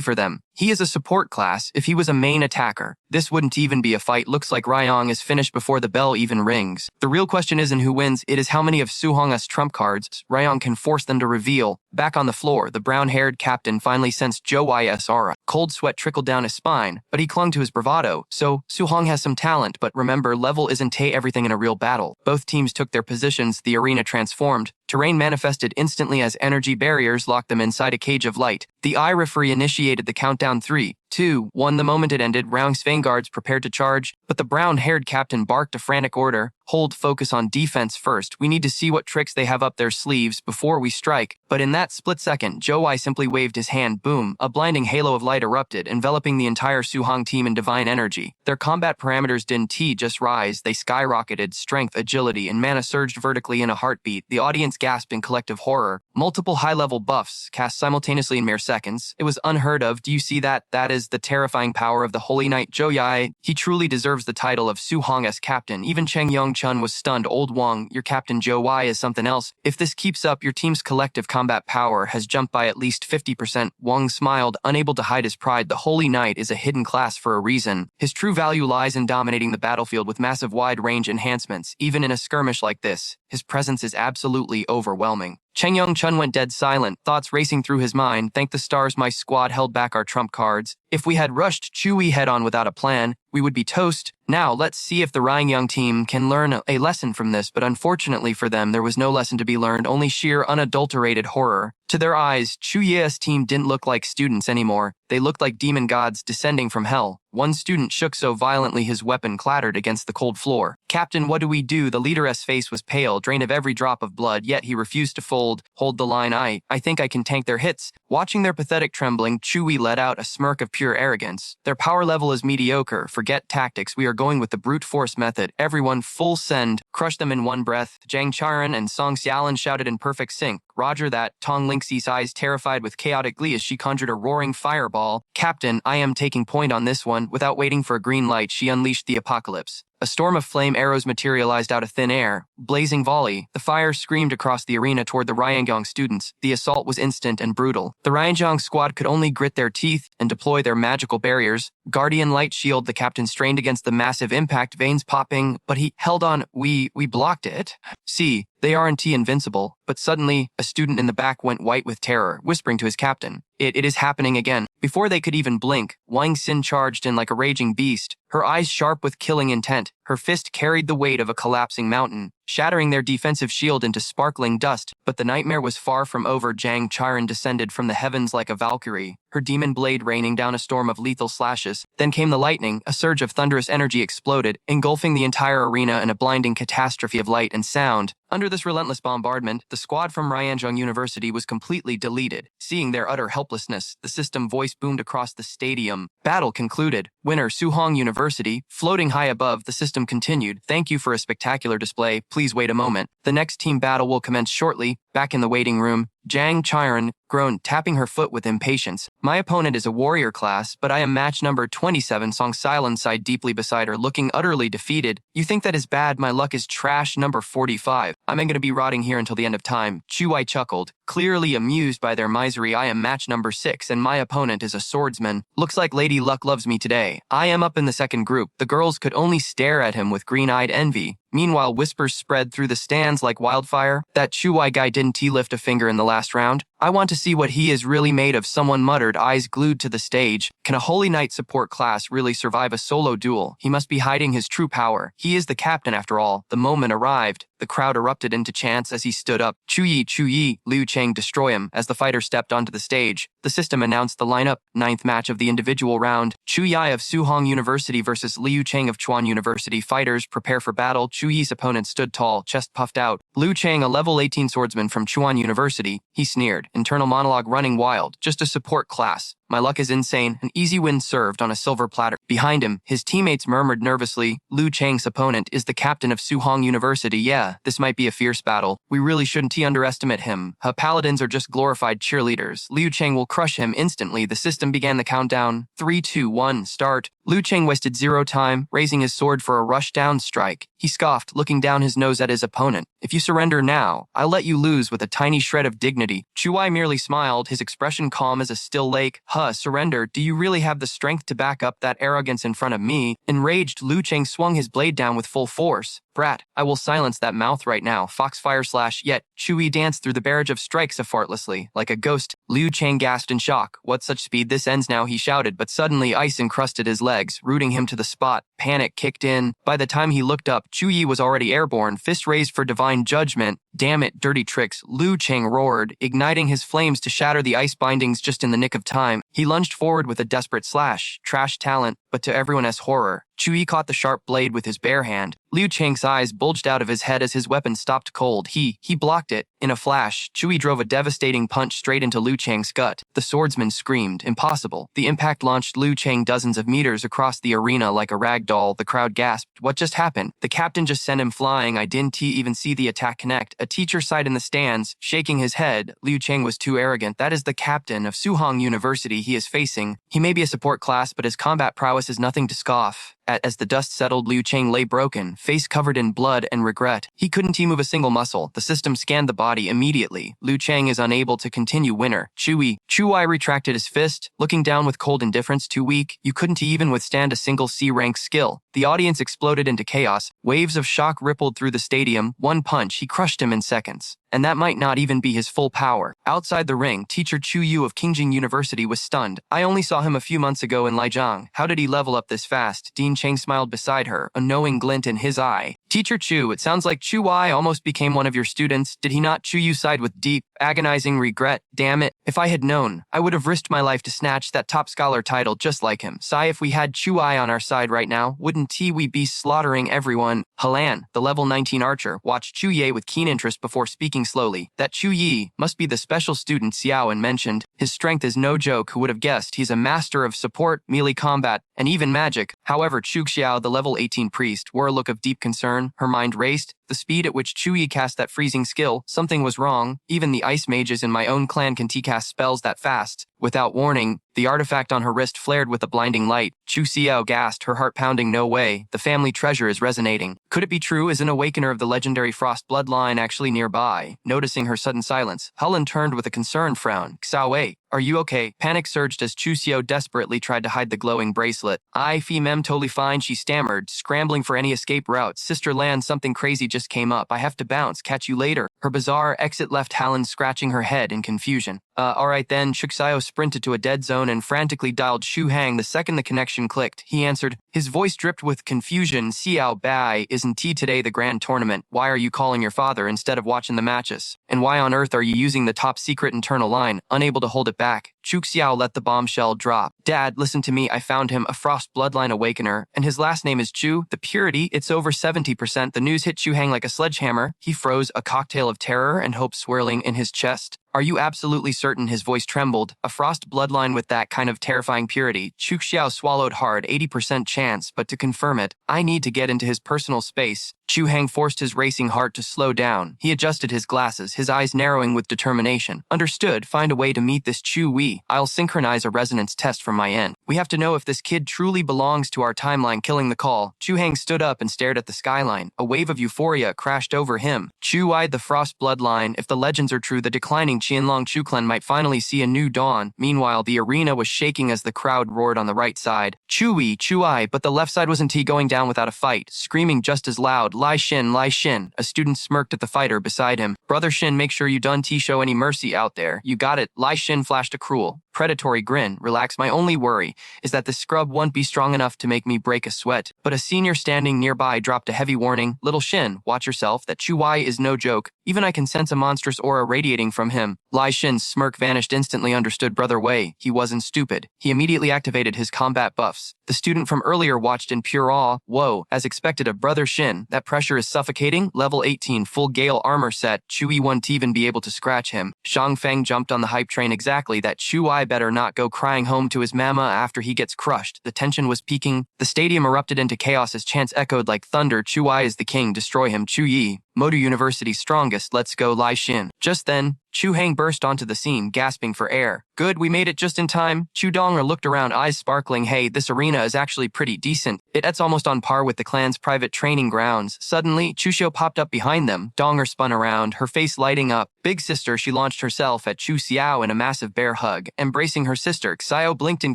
for them, he is a support class. If he was a main attacker, this wouldn't even be a fight. Looks like Raong is finished before the bell even rings. The real question isn't who wins, it is how many of Suhong's trump cards Raong can force them to reveal. Back on the floor, the brown-haired captain finally sensed Zhou Ai's aura. Cold sweat trickled down his spine, but he clung to his bravado. So, Suhong has some talent, but remember, level isn't everything in a real battle. Both teams took their positions, the arena transformed. Terrain manifested instantly as energy barriers locked them inside a cage of light. The eye referee initiated the countdown 3, 2, 1. The moment it ended, Raong's vanguards prepared to charge, but the brown-haired captain barked a frantic order. Hold focus on defense first. We need to see what tricks they have up their sleeves before we strike. But in that split second, Zhou Ai simply waved his hand. Boom! A blinding halo of light erupted, enveloping the entire Suhong team in divine energy. Their combat parameters didn't just rise, they skyrocketed. Strength, agility, and mana surged vertically in a heartbeat. The audience gasped in collective horror. Multiple high-level buffs cast simultaneously in mere seconds. It was unheard of. Do you see that? That is the terrifying power of the Holy Knight Zhou Ai. He truly deserves the title of Suhong's captain. Even Cheng Yong-chun was stunned. Old Wang, your captain Zhou Ai is something else. If this keeps up, your team's collective combat power has jumped by at least 50%. Wang smiled, unable to hide his pride. The Holy Knight is a hidden class for a reason. His true value lies in dominating the battlefield with massive wide-range enhancements. Even in a skirmish like this, his presence is absolutely overwhelming. Cheng Yong-chun went dead silent, thoughts racing through his mind. Thank the stars my squad held back our trump cards. If we had rushed Chui head-on without a plan, we would be toast. Now, let's see if the Ryan team can learn a lesson from this, but unfortunately for them, there was no lesson to be learned, only sheer unadulterated horror. To their eyes, Chu Ye's team didn't look like students anymore. They looked like demon gods descending from hell. One student shook so violently his weapon clattered against the cold floor. Captain, what do we do? The leader's face was pale, drained of every drop of blood, yet he refused to fold. Hold the line. I think I can tank their hits. Watching their pathetic trembling, Chui let out a smirk of pure arrogance. Their power level is mediocre. Forget tactics. We are going with the brute force method. Everyone full send. Crush them in one breath. Zhang Charan and Song Xiaolin shouted in perfect sync. Roger that, Tong Linksey's eyes terrified with chaotic glee as she conjured a roaring fireball. Captain, I am taking point on this one. Without waiting for a green light, she unleashed the apocalypse. A storm of flame arrows materialized out of thin air. Blazing volley. The fire screamed across the arena toward the Ryangyang students. The assault was instant and brutal. The Ryangyang squad could only grit their teeth and deploy their magical barriers. Guardian light shield, the captain strained against the massive impact, veins popping, but he held on. We blocked it. See, they aren't invincible. But suddenly, a student in the back went white with terror, whispering to his captain, It is happening again. Before they could even blink, Wang Xin charged in like a raging beast, her eyes sharp with killing intent. Her fist carried the weight of a collapsing mountain, shattering their defensive shield into sparkling dust. But the nightmare was far from over. Zhang Chiron descended from the heavens like a Valkyrie, her demon blade raining down a storm of lethal slashes. Then came the lightning. A surge of thunderous energy exploded, engulfing the entire arena in a blinding catastrophe of light and sound. Under this relentless bombardment, the squad from Ryangyang University was completely deleted. Seeing their utter helplessness, the system voice boomed across the stadium. Battle concluded. Winner Suhong University. Floating high above, the system continued. Thank you for a spectacular display. Please wait a moment. The next team battle will commence shortly. Back in the waiting room, Zhang Chiron groaned, tapping her foot with impatience. My opponent is a warrior class, but I am match number 27. Song Silence sighed deeply beside her, looking utterly defeated. You think that is bad? My luck is trash. Number 45. I'm going to be rotting here until the end of time. Chuai chuckled, clearly amused by their misery. I am match number 6, and my opponent is a swordsman. Looks like Lady Luck loves me today. I am up in the second group. The girls could only stare at him with green-eyed envy. Meanwhile, whispers spread through the stands like wildfire. That Chuai guy didn't lift a finger in the last round. I want to see what he is really made of, someone muttered, eyes glued to the stage. Can a Holy Knight support class really survive a solo duel? He must be hiding his true power. He is the captain after all. The moment arrived. The crowd erupted into chants as he stood up. Chu Yi, Liu Cheng, destroy him. As the fighter stepped onto the stage, the system announced the lineup. 9th match of the individual round. Chu Yi of Suhong University versus Liu Cheng of Chuan University. Fighters, prepare for battle. Chu Yi's opponent stood tall, chest puffed out. Liu Cheng, a level 18 swordsman from Chuan University. He sneered, internal monologue running wild. Just a support class. My luck is insane. An easy win served on a silver platter. Behind him, his teammates murmured nervously. Liu Cheng's opponent is the captain of Suhong University. Yeah, this might be a fierce battle. We really shouldn't underestimate him. Paladins are just glorified cheerleaders. Liu Cheng will crush him instantly. The system began the countdown. 3, 2, 1, start. Liu Cheng wasted zero time, raising his sword for a rush-down strike. He scoffed, looking down his nose at his opponent. If you surrender now, I'll let you lose with a tiny shred of dignity. Chuai merely smiled, his expression calm as a still lake. Surrender. Do you really have the strength to back up that arrogance in front of me? Enraged, Liu Cheng swung his blade down with full force. Brat, I will silence that mouth right now. Foxfire slash. Yet, Chu Yi danced through the barrage of strikes effortlessly, like a ghost. Liu Cheng gasped in shock. What such speed? This ends now, he shouted, but suddenly ice encrusted his legs, rooting him to the spot. Panic kicked in. By the time he looked up, Chu Yi was already airborne, fist raised for divine judgment. Damn it, dirty tricks, Liu Cheng roared, igniting his flames to shatter the ice bindings just in the nick of time. He lunged forward with a desperate slash. Trash talent, but to everyone's horror, Chu Yi caught the sharp blade with his bare hand. Liu Cheng's eyes bulged out of his head as his weapon stopped cold. He blocked it. In a flash, Chu Yi drove a devastating punch straight into Liu Cheng's gut. The swordsman screamed. Impossible. The impact launched Liu Cheng dozens of meters across the arena like a rag doll. The crowd gasped. What just happened? The captain just sent him flying. I didn't even see the attack connect. A teacher sighed in the stands, shaking his head. Liu Cheng was too arrogant. That is the captain of Suhong University he is facing. He may be a support class, but his combat prowess is nothing to scoff. As the dust settled, Liu Cheng lay broken, face covered in blood and regret. He couldn't move a single muscle. The system scanned the body immediately. Liu Cheng is unable to continue. Winner. Chuai retracted his fist, looking down with cold indifference. Too weak. You couldn't even withstand a single C-rank skill. The audience exploded into chaos. Waves of shock rippled through the stadium. One punch, he crushed him in seconds. And that might not even be his full power. Outside the ring, teacher Chu Yu of Qingjing University was stunned. I only saw him a few months ago in Lijiang. How did he level up this fast? Dean Cheng smiled beside her, a knowing glint in his eye. Teacher Chu, it sounds like Chuai almost became one of your students. Did he not? Chu Yu sighed with deep, agonizing regret. Damn it. If I had known, I would have risked my life to snatch that top scholar title just like him. Sigh, if we had Chuai on our side right now, wouldn't we be slaughtering everyone? Helan, the level 19 archer, watched Chu Ye with keen interest before speaking slowly. That Chu Yi must be the special student Xiaoan mentioned. His strength is no joke. Who would have guessed? He's a master of support, melee combat, and even magic. However, Chu Xiao, the level 18 priest, wore a look of deep concern. Her mind raced. the speed at which Chuyi cast that freezing skill, something was wrong. Even the ice mages in my own clan can cast spells that fast. Without warning, the artifact on her wrist flared with a blinding light. Chu Xiao gasped, her heart pounding. No way, the family treasure is resonating. Could it be true? Is an awakener of the legendary Frost bloodline actually nearby? Noticing her sudden silence, Helen turned with a concerned frown. Xiaowei, are you okay? Panic surged as Chu Xiao desperately tried to hide the glowing bracelet. I fem totally fine, she stammered, scrambling for any escape route. Sister Lan, something crazy just came up. I have to bounce. Catch you later. Her bizarre exit left Helen scratching her head in confusion. Alright then. Chu Xiao sprinted to a dead zone and frantically dialed Shu Hang the second the connection clicked. He answered. His voice dripped with confusion. Xiao Bai, isn't today the grand tournament? Why are you calling your father instead of watching the matches? And why on earth are you using the top secret internal line? Unable to hold it back, Chu Xiao let the bombshell drop. Dad, listen to me. I found him, a Frost bloodline awakener, and his last name is Chu. The purity, it's over 70%. The news hit Chu Hang like a sledgehammer. He froze, a cocktail of terror and hope swirling in his chest. Are you absolutely certain? His voice trembled. A Frost bloodline with that kind of terrifying purity. Chu Xiao swallowed hard, 80% chance, but to confirm it, I need to get into his personal space. Chu Hang forced his racing heart to slow down. He adjusted his glasses, his eyes narrowing with determination. Understood, find a way to meet this Chu Wei. I'll synchronize a resonance test from my end. We have to know if this kid truly belongs to our timeline. Killing the call, Chu Hang stood up and stared at the skyline. A wave of euphoria crashed over him. Chu eyed the Frost bloodline. If the legends are true, the declining Qianlong Chu clan might finally see a new dawn. Meanwhile, the arena was shaking as the crowd roared on the right side. Chu Ai, but the left side wasn't going down without a fight, screaming just as loud. Lai Shin. A student smirked at the fighter beside him. Brother Shin, make sure you don't show any mercy out there. You got it. Lai Shin flashed a cruel, predatory grin. Relax, my only worry is that the scrub won't be strong enough to make me break a sweat. But a senior standing nearby dropped a heavy warning. Little Shin, watch yourself. That Chu Wei is no joke. Even I can sense a monstrous aura radiating from him. Lai Shin's smirk vanished instantly. Understood Brother Wei. He wasn't stupid. He immediately activated his combat buffs. The student from earlier watched in pure awe. Whoa, as expected of Brother Shin, that pressure is suffocating. Level 18 full Gale armor set. Chui won't even be able to scratch him. Shang Feng jumped on the hype train. Exactly that. Chu Wei better not go crying home to his mama after he gets crushed. The tension was peaking. The stadium erupted into chaos as chants echoed like thunder. Chu Wei is the king. Destroy him. Chu Yi. Modu University's strongest. Let's go. Lai Shin. Just then, Chu Hang burst onto the scene, gasping for air. Good, we made it just in time. Chu Donger looked around, eyes sparkling. Hey, this arena is actually pretty decent. It's almost on par with the clan's private training grounds. Suddenly, Chu Xiao popped up behind them. Donger spun around, her face lighting up. Big sister, she launched herself at Chu Xiao in a massive bear hug, embracing her sister. Xiao blinked in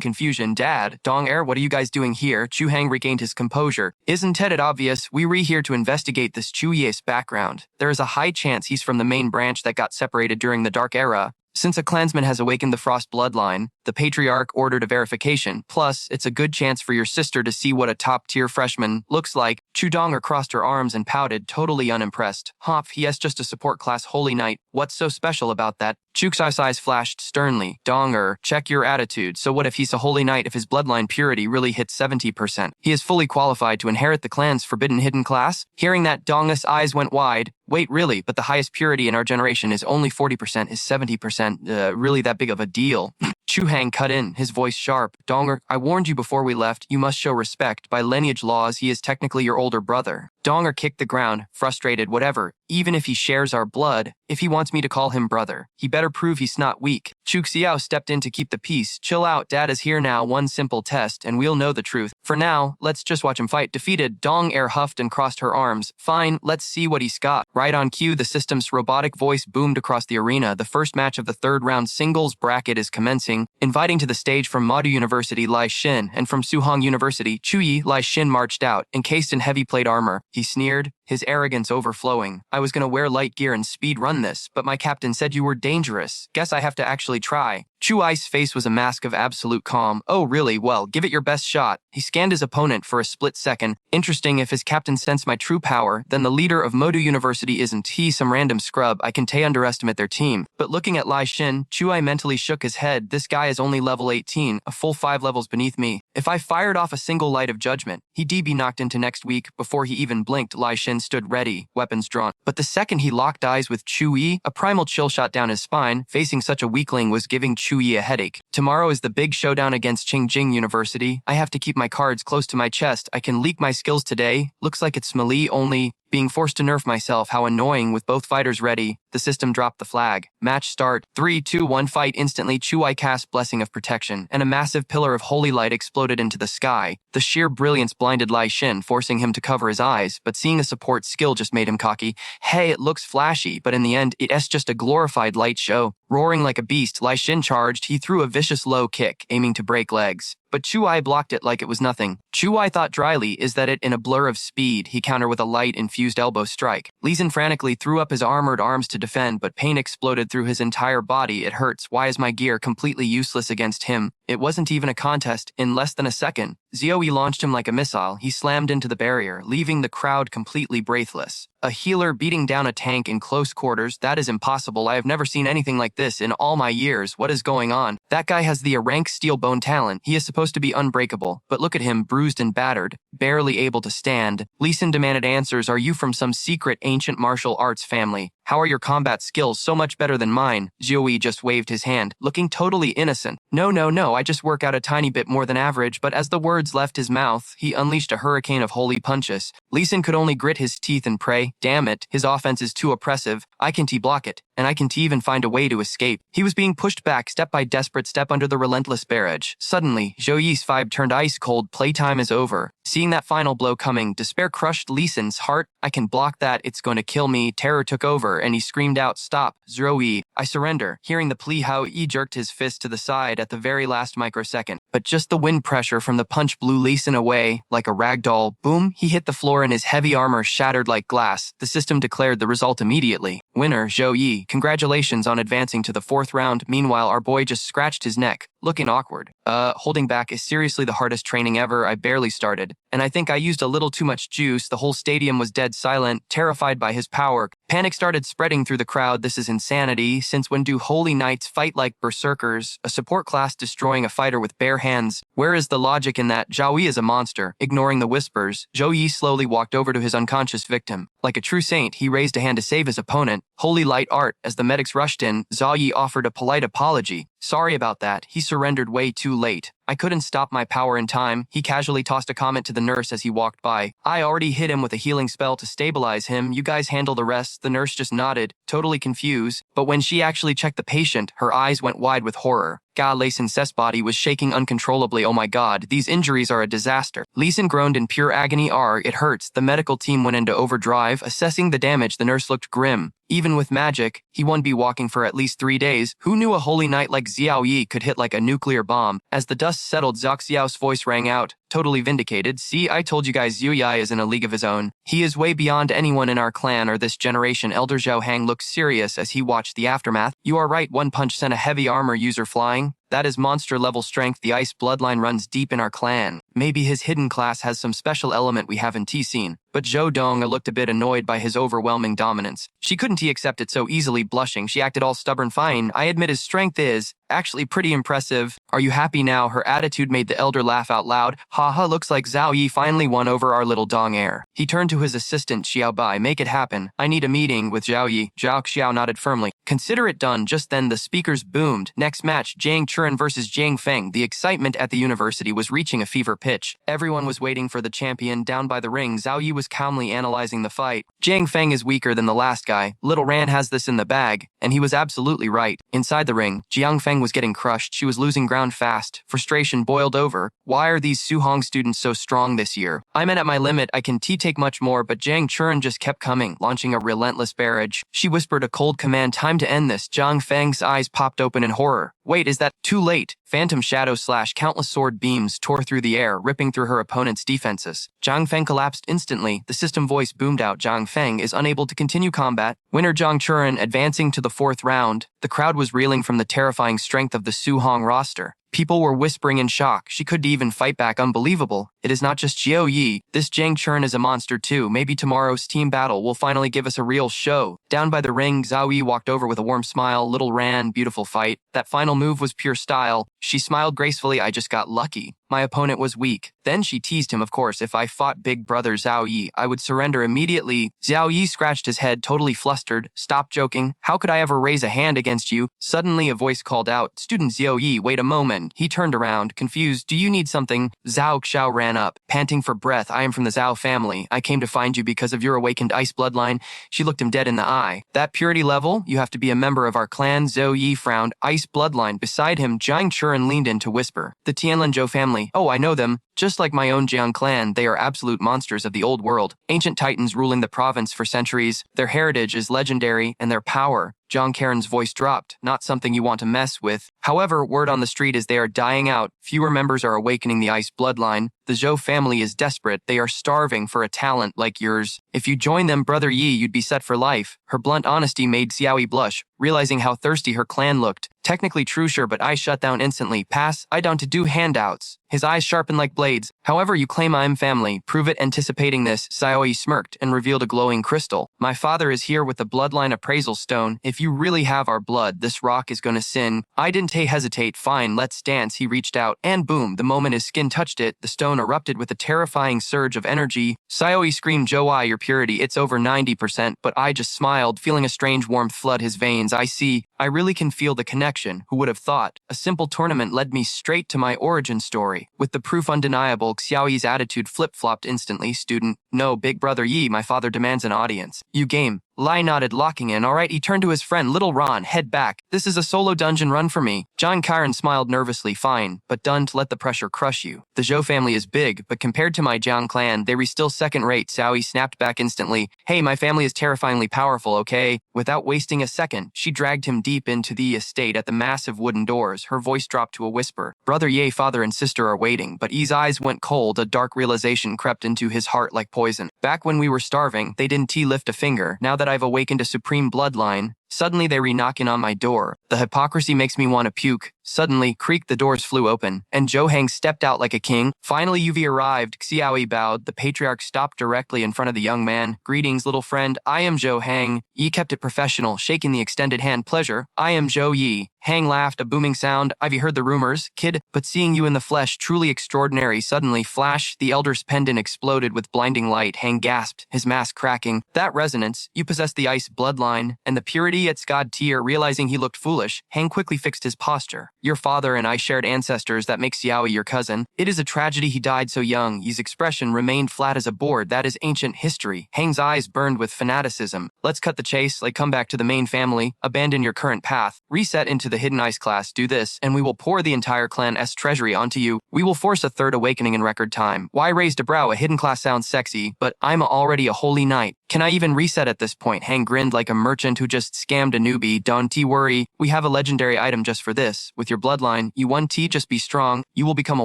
confusion. Dad, Donger, what are you guys doing here? Chu Hang regained his composure. Isn't it obvious? We're here to investigate this Chu Ye's background. There is a high chance he's from the main branch that got separated during the Dark Era. Since a clansman has awakened the Frost bloodline, the Patriarch ordered a verification. Plus, it's a good chance for your sister to see what a top-tier freshman looks like. Chu Donger crossed her arms and pouted, totally unimpressed. Hopf, yes, just a support class holy knight. What's so special about that? Chu Xiao's eyes flashed sternly. Donger, check your attitude. So what if he's a holy knight if his bloodline purity really hits 70%? He is fully qualified to inherit the clan's forbidden hidden class? Hearing that, Donger's eyes went wide. Wait, really? But the highest purity in our generation is only 40%. Is 70% really that big of a deal? Chu Hang cut in, his voice sharp. Donger, I warned you before we left. You must show respect. By lineage laws, he is technically your older brother. Donger kicked the ground, frustrated. Whatever. Even if he shares our blood, if he wants me to call him brother, he better prove he's not weak. Chu Xiao stepped in to keep the peace. Chill out, Dad is here now. One simple test, and we'll know the truth. For now, let's just watch him fight. Defeated, Dong air huffed and crossed her arms. Fine, let's see what he's got. Right on cue, the system's robotic voice boomed across the arena. The first match of the third round singles bracket is commencing. Inviting to the stage from Modu University, Lai Shin, and from Suhong University, Chu Yi, Lai Shin marched out, encased in heavy plate armor. He sneered, his arrogance overflowing. I was gonna wear light gear and speed run this, but my captain said you were dangerous. Guess I have to actually try. Chu Ai's face was a mask of absolute calm. Oh, really? Well, give it your best shot. He scanned his opponent for a split second. Interesting, if his captain sensed my true power, then the leader of Modu University isn't he some random scrub. I can underestimate their team. But looking at Lai Shin, Chu Ai mentally shook his head. This guy is only level 18, a full 5 levels beneath me. If I fired off a single light of judgment, he'd be knocked into next week. Before he even blinked, Lai Shin stood ready, weapons drawn. But the second he locked eyes with Chu Yi, a primal chill shot down his spine. Facing such a weakling was giving Chu Yi a headache. Tomorrow is the big showdown against Qingjing University. I have to keep my cards close to my chest. I can leak my skills today. Looks like it's melee only. Being forced to nerf myself, how annoying. With both fighters ready, the system dropped the flag. Match start. 3, 2, 1 fight. Instantly, Chuai cast Blessing of Protection, and a massive pillar of holy light exploded into the sky. The sheer brilliance blinded Lai Xin, forcing him to cover his eyes, but seeing a support skill just made him cocky. Hey, it looks flashy, but in the end, it's just a glorified light show. Roaring like a beast, Lai Xin charged. He threw a vicious low kick, aiming to break legs. But Chuai blocked it like it was nothing. Chuai thought dryly, is that it in a blur of speed. He countered with a light-infused elbow strike. Lee Sin frantically threw up his armored arms to defend, but pain exploded through his entire body. It hurts. Why is my gear completely useless against him? It wasn't even a contest. In less than a second, Zioe launched him like a missile. He slammed into the barrier, leaving the crowd completely breathless. A healer beating down a tank in close quarters? That is impossible. I have never seen anything like this in all my years. What is going on? That guy has the rank steel bone talent. He is supposed to be unbreakable, but look at him, bruised and battered, barely able to stand. Lee Sin demanded answers. Are you from some secret ancient martial arts family? How are your combat skills so much better than mine? Zioe just waved his hand, looking totally innocent. No, I just work out a tiny bit more than average, but as the words left his mouth, he unleashed a hurricane of holy punches. Lee Sin could only grit his teeth and pray, damn it, his offense is too oppressive. I can block it, and I can even find a way to escape. He was being pushed back step by desperate step under the relentless barrage. Suddenly, Zhou Yi's vibe turned ice cold. Playtime is over. Seeing that final blow coming, despair crushed Lee Sin's heart. I can block that, it's going to kill me. Terror took over, and he screamed out, stop, Zhou, I surrender. Hearing the plea, Hao Yi jerked his fist to the side at the very last microsecond. But just the wind pressure from the punch blew Lee Sin away, like a rag doll. Boom, he hit the floor and his heavy armor shattered like glass. The system declared the result immediately. Winner, Zhou Yi. Congratulations on advancing to the 4th round. Meanwhile, our boy just scratched his neck, looking awkward. Holding back is seriously the hardest training ever. I barely started, and I think I used a little too much juice. The whole stadium was dead silent, terrified by his power. Panic started spreading through the crowd. This is insanity. Since when do holy knights fight like berserkers? A support class destroying a fighter with bare hands. Where is the logic in that? Zhao Yi is a monster. Ignoring the whispers, Zhou Yi slowly walked over to his unconscious victim. Like a true saint, he raised a hand to save his opponent. Holy light art. As the medics rushed in, Zhao Yi offered a polite apology. Sorry about that. He surrendered way too late. I couldn't stop my power in time. He casually tossed a comment to the nurse as he walked by. I already hit him with a healing spell to stabilize him. You guys handle the rest. The nurse just nodded, totally confused. But when she actually checked the patient, her eyes went wide with horror. Lee Sin's body was shaking uncontrollably. Oh my god, these injuries are a disaster. Lee Sin groaned in pure agony. It hurts. The medical team went into overdrive. Assessing the damage, the nurse looked grim. Even with magic, he won't be walking for at least 3 days. Who knew a holy knight like Xiao Yi could hit like a nuclear bomb? As the dust settled, Zhao Xiao's voice rang out, totally vindicated. See, I told you guys, Zhu Yi is in a league of his own. He is way beyond anyone in our clan or this generation. Elder Zhao Hang looked serious as he watched the aftermath. You are right, one punch sent a heavy armor user flying. That is monster-level strength. The ice bloodline runs deep in our clan. Maybe his hidden class has some special element we haven't seen. But Zhou Dong looked a bit annoyed by his overwhelming dominance. She couldn't accept it so easily. Blushing, she acted all stubborn. Fine, I admit his strength is actually pretty impressive. Are you happy now? Her attitude made the elder laugh out loud. Haha, looks like Zhao Yi finally won over our little Dong heir. He turned to his assistant Xiao Bai. Make it happen. I need a meeting with Zhao Yi. Zhao Xiao nodded firmly. Consider it done. Just then the speakers boomed. Next match, Jiang Churen versus Jiang Feng. The excitement at the university was reaching a fever pitch. Everyone was waiting for the champion. Down by the ring, Zhao Yi was calmly analyzing the fight. Jiang Feng is weaker than the last guy. Little Ran has this in the bag, and he was absolutely right. Inside the ring, Jiang Feng was getting crushed. She was losing ground fast. Frustration boiled over. Why are these Suhong students so strong this year? I'm at my limit. I can take much more, but Jiang Churen just kept coming, launching a relentless barrage. She whispered a cold command. Time to end this. Jiang Feng's eyes popped open in horror. Wait, is that too late? Phantom shadow / countless sword beams tore through the air, ripping through her opponent's defenses. Jiang Feng collapsed instantly. The system voice boomed out. Jiang Feng is unable to continue combat. Winner Jiang Churen advancing to the 4th round. The crowd was reeling from the terrifying strength of the Suhong roster. People were whispering in shock. She couldn't even fight back. Unbelievable. It is not just Zhao Yi. This Jiang Churen is a monster too. Maybe tomorrow's team battle will finally give us a real show. Down by the ring, Zhao Yi walked over with a warm smile. Little Ran, beautiful fight. That final move was pure style. She smiled gracefully. I just got lucky. My opponent was weak. Then she teased him, of course, if I fought big brother Zhao Yi, I would surrender immediately. Zhao Yi scratched his head, totally flustered. Stop joking. How could I ever raise a hand against you? Suddenly a voice called out, Student Zhao Yi, wait a moment. He turned around, confused. Do you need something? Zhao Xiao ran up, panting for breath. I am from the Zhao family. I came to find you because of your awakened ice bloodline. She looked him dead in the eye. That purity level? You have to be a member of our clan. Zhao Yi frowned. Ice bloodline. Beside him, Jiang Churen leaned in to whisper. The Tianlenzhou family. Oh, I know them. Just like my own Jiang clan, they are absolute monsters of the old world. Ancient titans ruling the province for centuries. Their heritage is legendary, and their power. Jiang Karen's voice dropped. Not something you want to mess with. However, word on the street is they are dying out. Fewer members are awakening the ice bloodline. The Zhou family is desperate. They are starving for a talent like yours. If you join them, Brother Yi, you'd be set for life. Her blunt honesty made Xiaoyi blush, realizing how thirsty her clan looked. Technically true, sure, but I shut down instantly. Pass, I down to do handouts. His eyes sharpened like blades. However, you claim I'm family. Prove it. Anticipating this, Xiaoyi smirked and revealed a glowing crystal. My father is here with the bloodline appraisal stone. If you really have our blood, this rock is gonna sin. I didn't hesitate. Fine, let's dance. He reached out, and boom, the moment his skin touched it, the stone erupted with a terrifying surge of energy. Xiaoyi screamed, Zhou, your purity, it's over 90%, but I just smiled, feeling a strange warmth flood his veins. I see. I really can feel the connection. Who would have thought? A simple tournament led me straight to my origin story. With the proof undeniable, Xiaoyi's attitude flip-flopped instantly. Student, no, big brother Yi, my father demands an audience. You game. Lai nodded, locking in. All right, he turned to his friend, Little Ron, head back. This is a solo dungeon run for me. John Karen smiled nervously. Fine, but done to let the pressure crush you. The Zhou family is big, but compared to my Jiang clan, they were still second-rate. Xiaoyi snapped back instantly. Hey, my family is terrifyingly powerful, okay? Without wasting a second, she dragged him deep into the estate at the massive wooden doors. Her voice dropped to a whisper. Brother Ye, father and sister are waiting, but Yi's eyes went cold. A dark realization crept into his heart like poison. Back when we were starving, they didn't lift a finger. Now that I've awakened a supreme bloodline, suddenly they re-knocking on my door. The hypocrisy makes me want to puke. Suddenly, creak, the doors flew open, and Zhou Heng stepped out like a king. Finally, Yuvi arrived. Xiaoyi bowed. The patriarch stopped directly in front of the young man. Greetings, little friend. I am Zhou Heng. Yi kept it professional, shaking the extended hand. Pleasure. I am Zhou Yi. Hang laughed, a booming sound. I've heard the rumors, kid, but seeing you in the flesh, truly extraordinary. Suddenly, flash, the elder's pendant exploded with blinding light. Hang gasped, his mask cracking. That resonance, you possess the ice bloodline, and the purity at God tier. Realizing he looked foolish, Hang quickly fixed his posture. Your father and I shared ancestors that make Xiaoyi your cousin. It is a tragedy he died so young. Yi's expression remained flat as a board. That is ancient history. Hang's eyes burned with fanaticism. Let's cut the chase, come back to the main family, abandon your current path, reset into the hidden ice class, do this, and we will pour the entire clan's treasury onto you. We will force a third awakening in record time. Why raised a brow? A hidden class sounds sexy, but I'm already a holy knight. Can I even reset at this point? Hang grinned like a merchant who just scammed a newbie. Don't worry, we have a legendary item just for this. With your bloodline, you 1T, just be strong. You will become a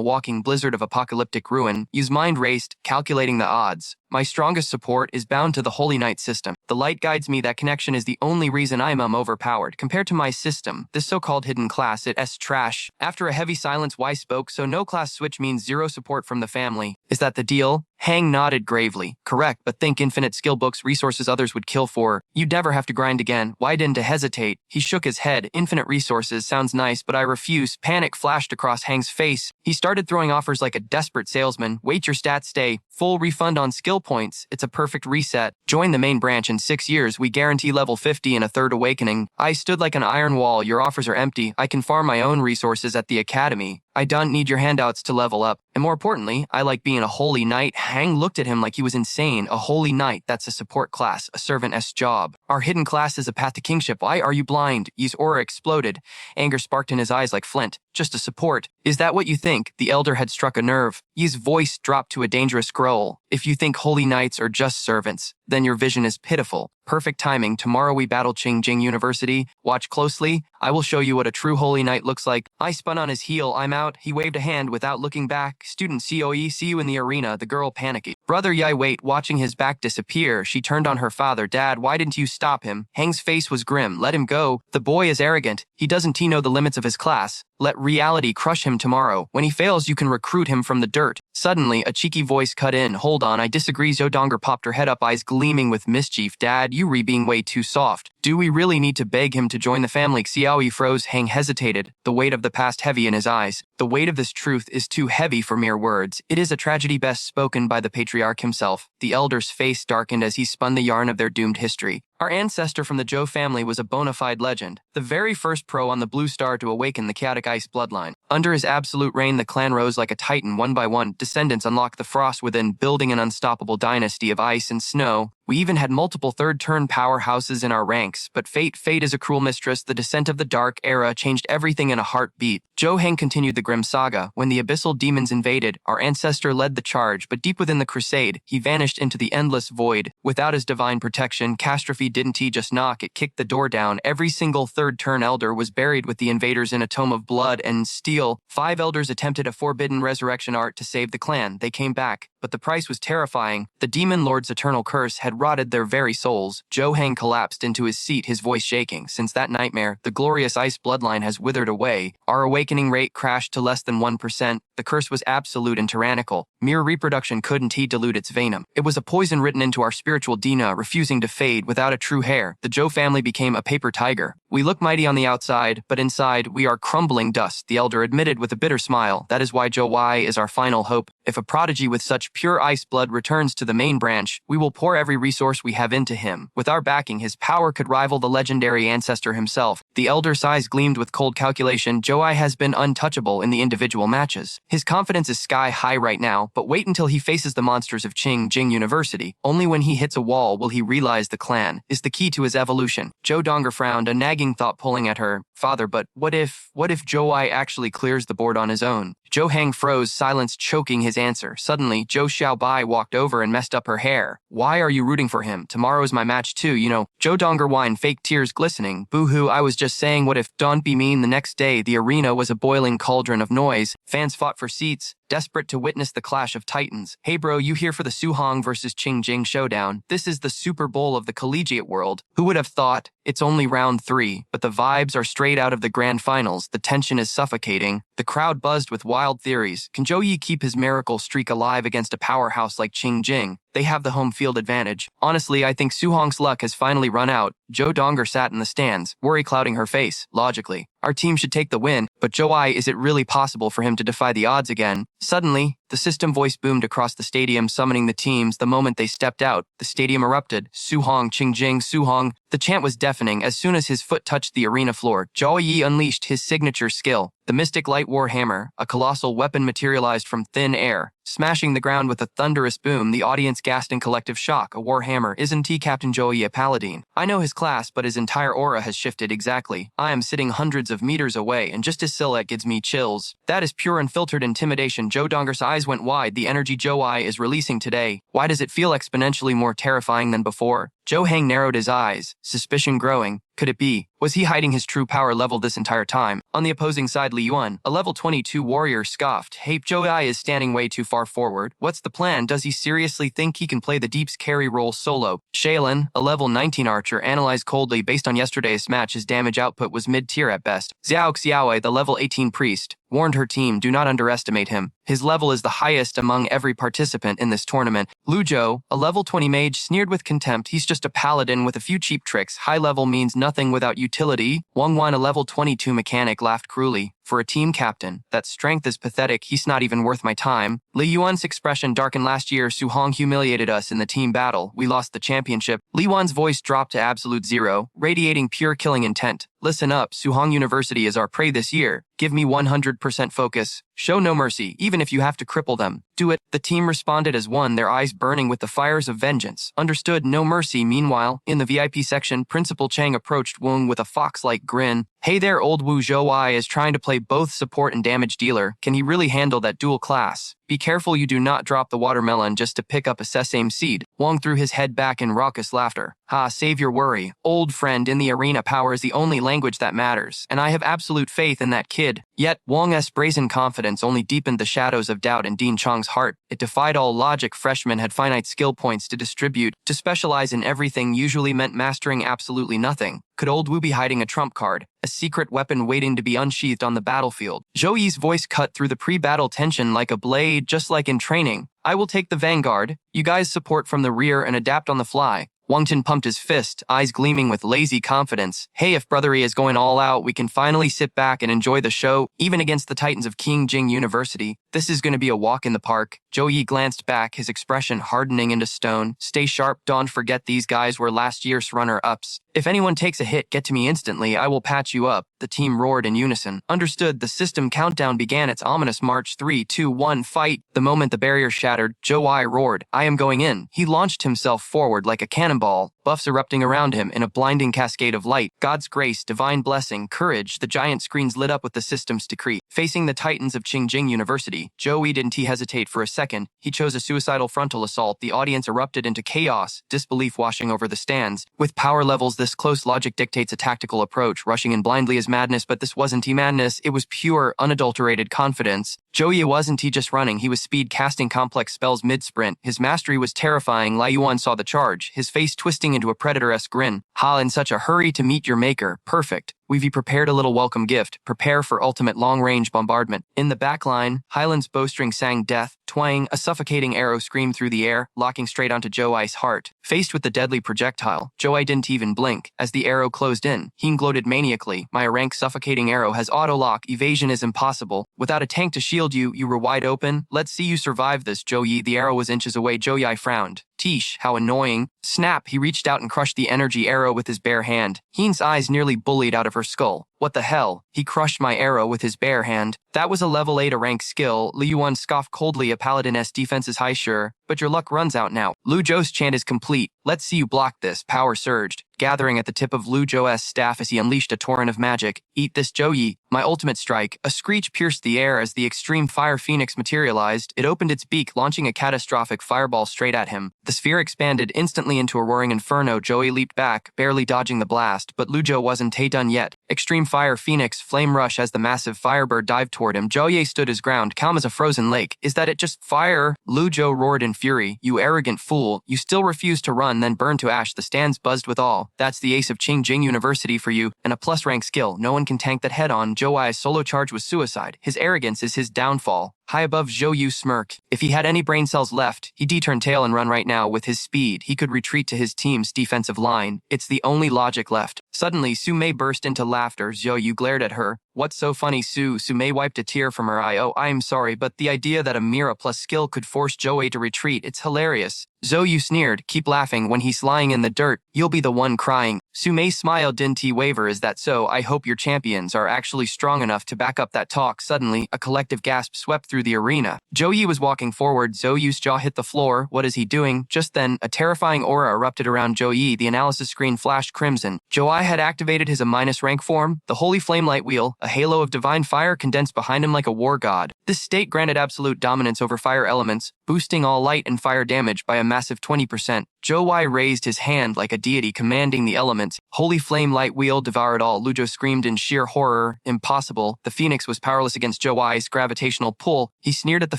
walking blizzard of apocalyptic ruin. Use mind raced, calculating the odds. My strongest support is bound to the Holy Knight system. The light guides me. That connection is the only reason I am overpowered. Compared to my system, this so-called hidden class, it's trash. After a heavy silence, Y spoke, so no class switch means zero support from the family. Is that the deal? Hang nodded gravely. Correct, but think infinite skill books, resources others would kill for. You'd never have to grind again. Why didn't hesitate? He shook his head. Infinite resources sounds nice, but I refuse. Panic flashed across Hang's face. He started throwing offers like a desperate salesman. Wait, your stats stay. Full refund on skill points. It's a perfect reset. Join the main branch in 6 years. We guarantee level 50 and a third awakening. I stood like an iron wall. Your offers are empty. I can farm my own resources at the academy. I don't need your handouts to level up. And more importantly, I like being a holy knight. Hang looked at him like he was insane. A holy knight, that's a support class, a servant's job. Our hidden class is a path to kingship. Why are you blind? Yi's aura exploded. Anger sparked in his eyes like flint. Just a support. Is that what you think? The elder had struck a nerve. Yi's voice dropped to a dangerous growl. If you think holy knights are just servants, then your vision is pitiful. Perfect timing. Tomorrow we battle Qingjing University. Watch closely. I will show you what a true holy knight looks like. I spun on his heel. I'm out. He waved a hand without looking back. Student COE, see you in the arena. The girl panicked. Brother Yai, wait. Watching his back disappear, she turned on her father. Dad, why didn't you stop him? Hang's face was grim. Let him go. The boy is arrogant. He doesn't know the limits of his class. Let reality crush him tomorrow. When he fails, you can recruit him from the dirt. Suddenly, a cheeky voice cut in. Hold on, I disagree. Zodonger popped her head up, eyes gleaming with mischief. Dad, you being way too soft. Do we really need to beg him to join the family? Xiaoyi froze. Hang hesitated, the weight of the past heavy in his eyes. The weight of this truth is too heavy for mere words. It is a tragedy best spoken by the patriarch himself. The elder's face darkened as he spun the yarn of their doomed history. Our ancestor from the Zhou family was a bona fide legend, the very first pro on the Blue Star to awaken the chaotic ice bloodline. Under his absolute reign, the clan rose like a titan. One by one, descendants unlocked the frost within, building an unstoppable dynasty of ice and snow. We even had multiple third-turn powerhouses in our ranks, but fate is a cruel mistress. The descent of the Dark Era changed everything in a heartbeat. Zhou Heng continued the grim saga. When the abyssal demons invaded, our ancestor led the charge, but deep within the crusade, he vanished into the endless void. Without his divine protection, catastrophe didn't just knock, it kicked the door down. Every single third-turn elder was buried with the invaders in a tome of blood and steel. 5 elders attempted a forbidden resurrection art to save the clan. They came back, but the price was terrifying. The demon lord's eternal curse had rotted their very souls. Zhou Heng collapsed into his seat, his voice shaking. Since that nightmare, the glorious ice bloodline has withered away. Our awakening rate crashed to less than 1%. The curse was absolute and tyrannical. Mere reproduction couldn't dilute its venom. It was a poison written into our spiritual DNA, refusing to fade. Without a true heir, the Zhou family became a paper tiger. We look mighty on the outside, but inside, we are crumbling dust, the elder admitted with a bitter smile. That is why Zhou Wai is our final hope. If a prodigy with such pure ice blood returns to the main branch, we will pour every resource we have into him. With our backing, his power could rival the legendary ancestor himself. The elder's eyes gleamed with cold calculation. Zhou Wai has been untouchable in the individual matches. His confidence is sky high right now, but wait until he faces the monsters of Qingjing University. Only when he hits a wall will he realize the clan is the key to his evolution. Zhou Donger frowned, a nagging thought pulling at her. Father, but what if Zhou Wai actually clears the board on his own? Zhou Heng froze, silence choking his answer. Suddenly, Zhou Xiaobai walked over and messed up her hair. Why are you rooting for him? Tomorrow's my match too, you know. Zhou Donger whined, fake tears glistening. Boo-hoo, I was just saying, what if? Don't be mean. The next day, the arena was a boiling cauldron of noise. Fans fought for seats, desperate to witness the clash of titans. Hey bro, you here for the Suhong versus Qingjing showdown? This is the Super Bowl of the collegiate world. Who would have thought? It's only round 3, but the vibes are straight out of the grand finals. The tension is suffocating. The crowd buzzed with wild theories. Can Zhou Yi keep his miracle streak alive against a powerhouse like Qingjing? They have the home field advantage. Honestly, I think Suhong's luck has finally run out. Zhou Donger sat in the stands, worry clouding her face. Logically, our team should take the win, but Zhou Wai, is it really possible for him to defy the odds again? Suddenly, the system voice boomed across the stadium, summoning the teams. The moment they stepped out, the stadium erupted. Suhong, Qingjing, Suhong. The chant was deafening. As soon as his foot touched the arena floor, Zhou Yi unleashed his signature skill. The Mystic Light War Hammer, a colossal weapon materialized from thin air, smashing the ground with a thunderous boom. The audience gasped in collective shock. A war hammer, isn't he? Captain Zhou Yi a paladin? I know his class, but his entire aura has shifted. Exactly. I am sitting hundreds of meters away, and just his silhouette gives me chills. That is pure unfiltered intimidation. Zhou Donger's eyes went wide. The energy Zhou Wai is releasing today, why does it feel exponentially more terrifying than before? Zhou Heng narrowed his eyes, suspicion growing. Could it be? Was he hiding his true power level this entire time? On the opposing side, Li Yuan, a level 22 warrior, scoffed. Hey, Zhou Wai is standing way too far forward. What's the plan? Does he seriously think he can play the deep's carry role solo? Shaylin, a level 19 archer, analyzed coldly. Based on yesterday's match, his damage output was mid-tier at best. Xiao Xiaowei, the level 18 priest, warned her team, do not underestimate him. His level is the highest among every participant in this tournament. Lu Zhou, a level 20 mage, sneered with contempt. He's just a paladin with a few cheap tricks. High level means nothing without utility. Wang Wan, a level 22 mechanic, laughed cruelly. For a team captain, that strength is pathetic. He's not even worth my time. Li Yuan's expression darkened. Last year, Su Hong humiliated us in the team battle. We lost the championship. Li Yuan's voice dropped to absolute zero, radiating pure killing intent. Listen up, Su Hong University is our prey this year. Give me 100% focus. Show no mercy, even if you have to cripple them. Do it. The team responded as one, their eyes burning with the fires of vengeance. Understood, no mercy. Meanwhile, in the VIP section, Principal Chang approached Wong with a fox-like grin. Hey there, old Wu. Zhou Wai is trying to play both support and damage dealer. Can he really handle that dual class? Be careful you do not drop the watermelon just to pick up a sesame seed. Wong threw his head back in raucous laughter. Ha, save your worry. Old friend, in the arena, power is the only language that matters, and I have absolute faith in that kid. Yet, Wong's brazen confidence only deepened the shadows of doubt in Dean Chong's heart. It defied all logic. Freshmen had finite skill points to distribute. To specialize in everything usually meant mastering absolutely nothing. Could old Wu be hiding a trump card, a secret weapon waiting to be unsheathed on the battlefield? Zhou Yi's voice cut through the pre-battle tension like a blade, just like in training. I will take the vanguard. You guys support from the rear and adapt on the fly. Wang Tin pumped his fist, eyes gleaming with lazy confidence. Hey, if Brotherly is going all out, we can finally sit back and enjoy the show, even against the titans of King Jing University. This is going to be a walk in the park. Zhou Yi glanced back, his expression hardening into stone. Stay sharp, don't forget these guys were last year's runner-ups. If anyone takes a hit, get to me instantly, I will patch you up. The team roared in unison. Understood, the system countdown began its ominous march. 3, 2, 1, fight. The moment the barrier shattered, Zhou Yi roared, I am going in. He launched himself forward like a cannonball, buffs erupting around him in a blinding cascade of light. God's grace, divine blessing, courage, the giant screens lit up with the system's decree. Facing the titans of Qingjing University, Zhou Yi didn't hesitate for a second. He chose a suicidal frontal assault. The audience erupted into chaos, disbelief washing over the stands. With power levels this close, logic dictates a tactical approach. Rushing in blindly is madness, but this wasn't madness. It was pure, unadulterated confidence. Zhou Yi wasn't just running, he was speed casting complex spells mid-sprint. His mastery was terrifying. Lai Yuan saw the charge, his face twisting into a predator-esque grin. Ha, in such a hurry to meet your maker. Perfect. We've prepared a little welcome gift. Prepare for ultimate long-range bombardment. In the backline, Highland's bowstring sang death. Twang, a suffocating arrow screamed through the air, locking straight onto Zhou Yi's heart. Faced with the deadly projectile, Zhou Yi didn't even blink. As the arrow closed in, he gloated maniacally. My rank suffocating arrow has auto-lock. Evasion is impossible. Without a tank to shield you, you were wide open. Let's see you survive this, Zhou Yi. The arrow was inches away. Zhou Yi frowned. Tish, how annoying. Snap, he reached out and crushed the energy arrow with his bare hand. Heen's eyes nearly bullied out of her skull. What the hell? He crushed my arrow with his bare hand. That was a level 8 rank skill. Li Yuan scoffed coldly. A paladin's defense is high, sure, but your luck runs out now. Lu Zhou's chant is complete. Let's see you block this. Power surged, gathering at the tip of Lu Zhou's staff as he unleashed a torrent of magic. Eat this, Zhou Yi. My ultimate strike. A screech pierced the air as the extreme fire phoenix materialized. It opened its beak, launching a catastrophic fireball straight at him. The sphere expanded instantly into a roaring inferno. Zhou Yi leaped back, barely dodging the blast, but Lu Zhou wasn't done yet. Extreme fire phoenix flame rush as the massive firebird dived toward him. Zhou Yi stood his ground, calm as a frozen lake. Is that it? Just fire? Lu Zhou roared in fury. You arrogant fool. You still refuse to run, then burn to ash. The stands buzzed with awe. That's the ace of Qingjing University for you, and a plus rank skill. No one can tank that head on. Zhou Yi's solo charge was suicide. His arrogance is his downfall. High above, Zhou Yu smirked. If he had any brain cells left, he'd turn tail and run right now. With his speed, he could retreat to his team's defensive line. It's the only logic left. Suddenly, Su Mei burst into laughter. Zhou Yu glared at her. What's so funny, Su? Su Mei wiped a tear from her eye. Oh, I'm sorry, but the idea that a Mira plus skill could force Zhou Yi to retreat, it's hilarious. Zhou Yu sneered. Keep laughing. When he's lying in the dirt, you'll be the one crying. Su Mei smiled. Didn't he waver? Is that so? I hope your champions are actually strong enough to back up that talk. Suddenly, a collective gasp swept through the arena. Zhou Yi was walking forward. Zhou Yu's jaw hit the floor. What is he doing? Just then, a terrifying aura erupted around Zhou Yi. The analysis screen flashed crimson. Zhou Yi had activated his A- rank form. The holy flame light wheel, a halo of divine fire condensed behind him like a war god. This state granted absolute dominance over fire elements, boosting all light and fire damage by a massive 20%. Zhou Yi raised his hand like a deity commanding the elements. Holy flame light wheel devoured all. Lu Zhou screamed in sheer horror. Impossible. The phoenix was powerless against Zhou Yi's gravitational pull. He sneered at the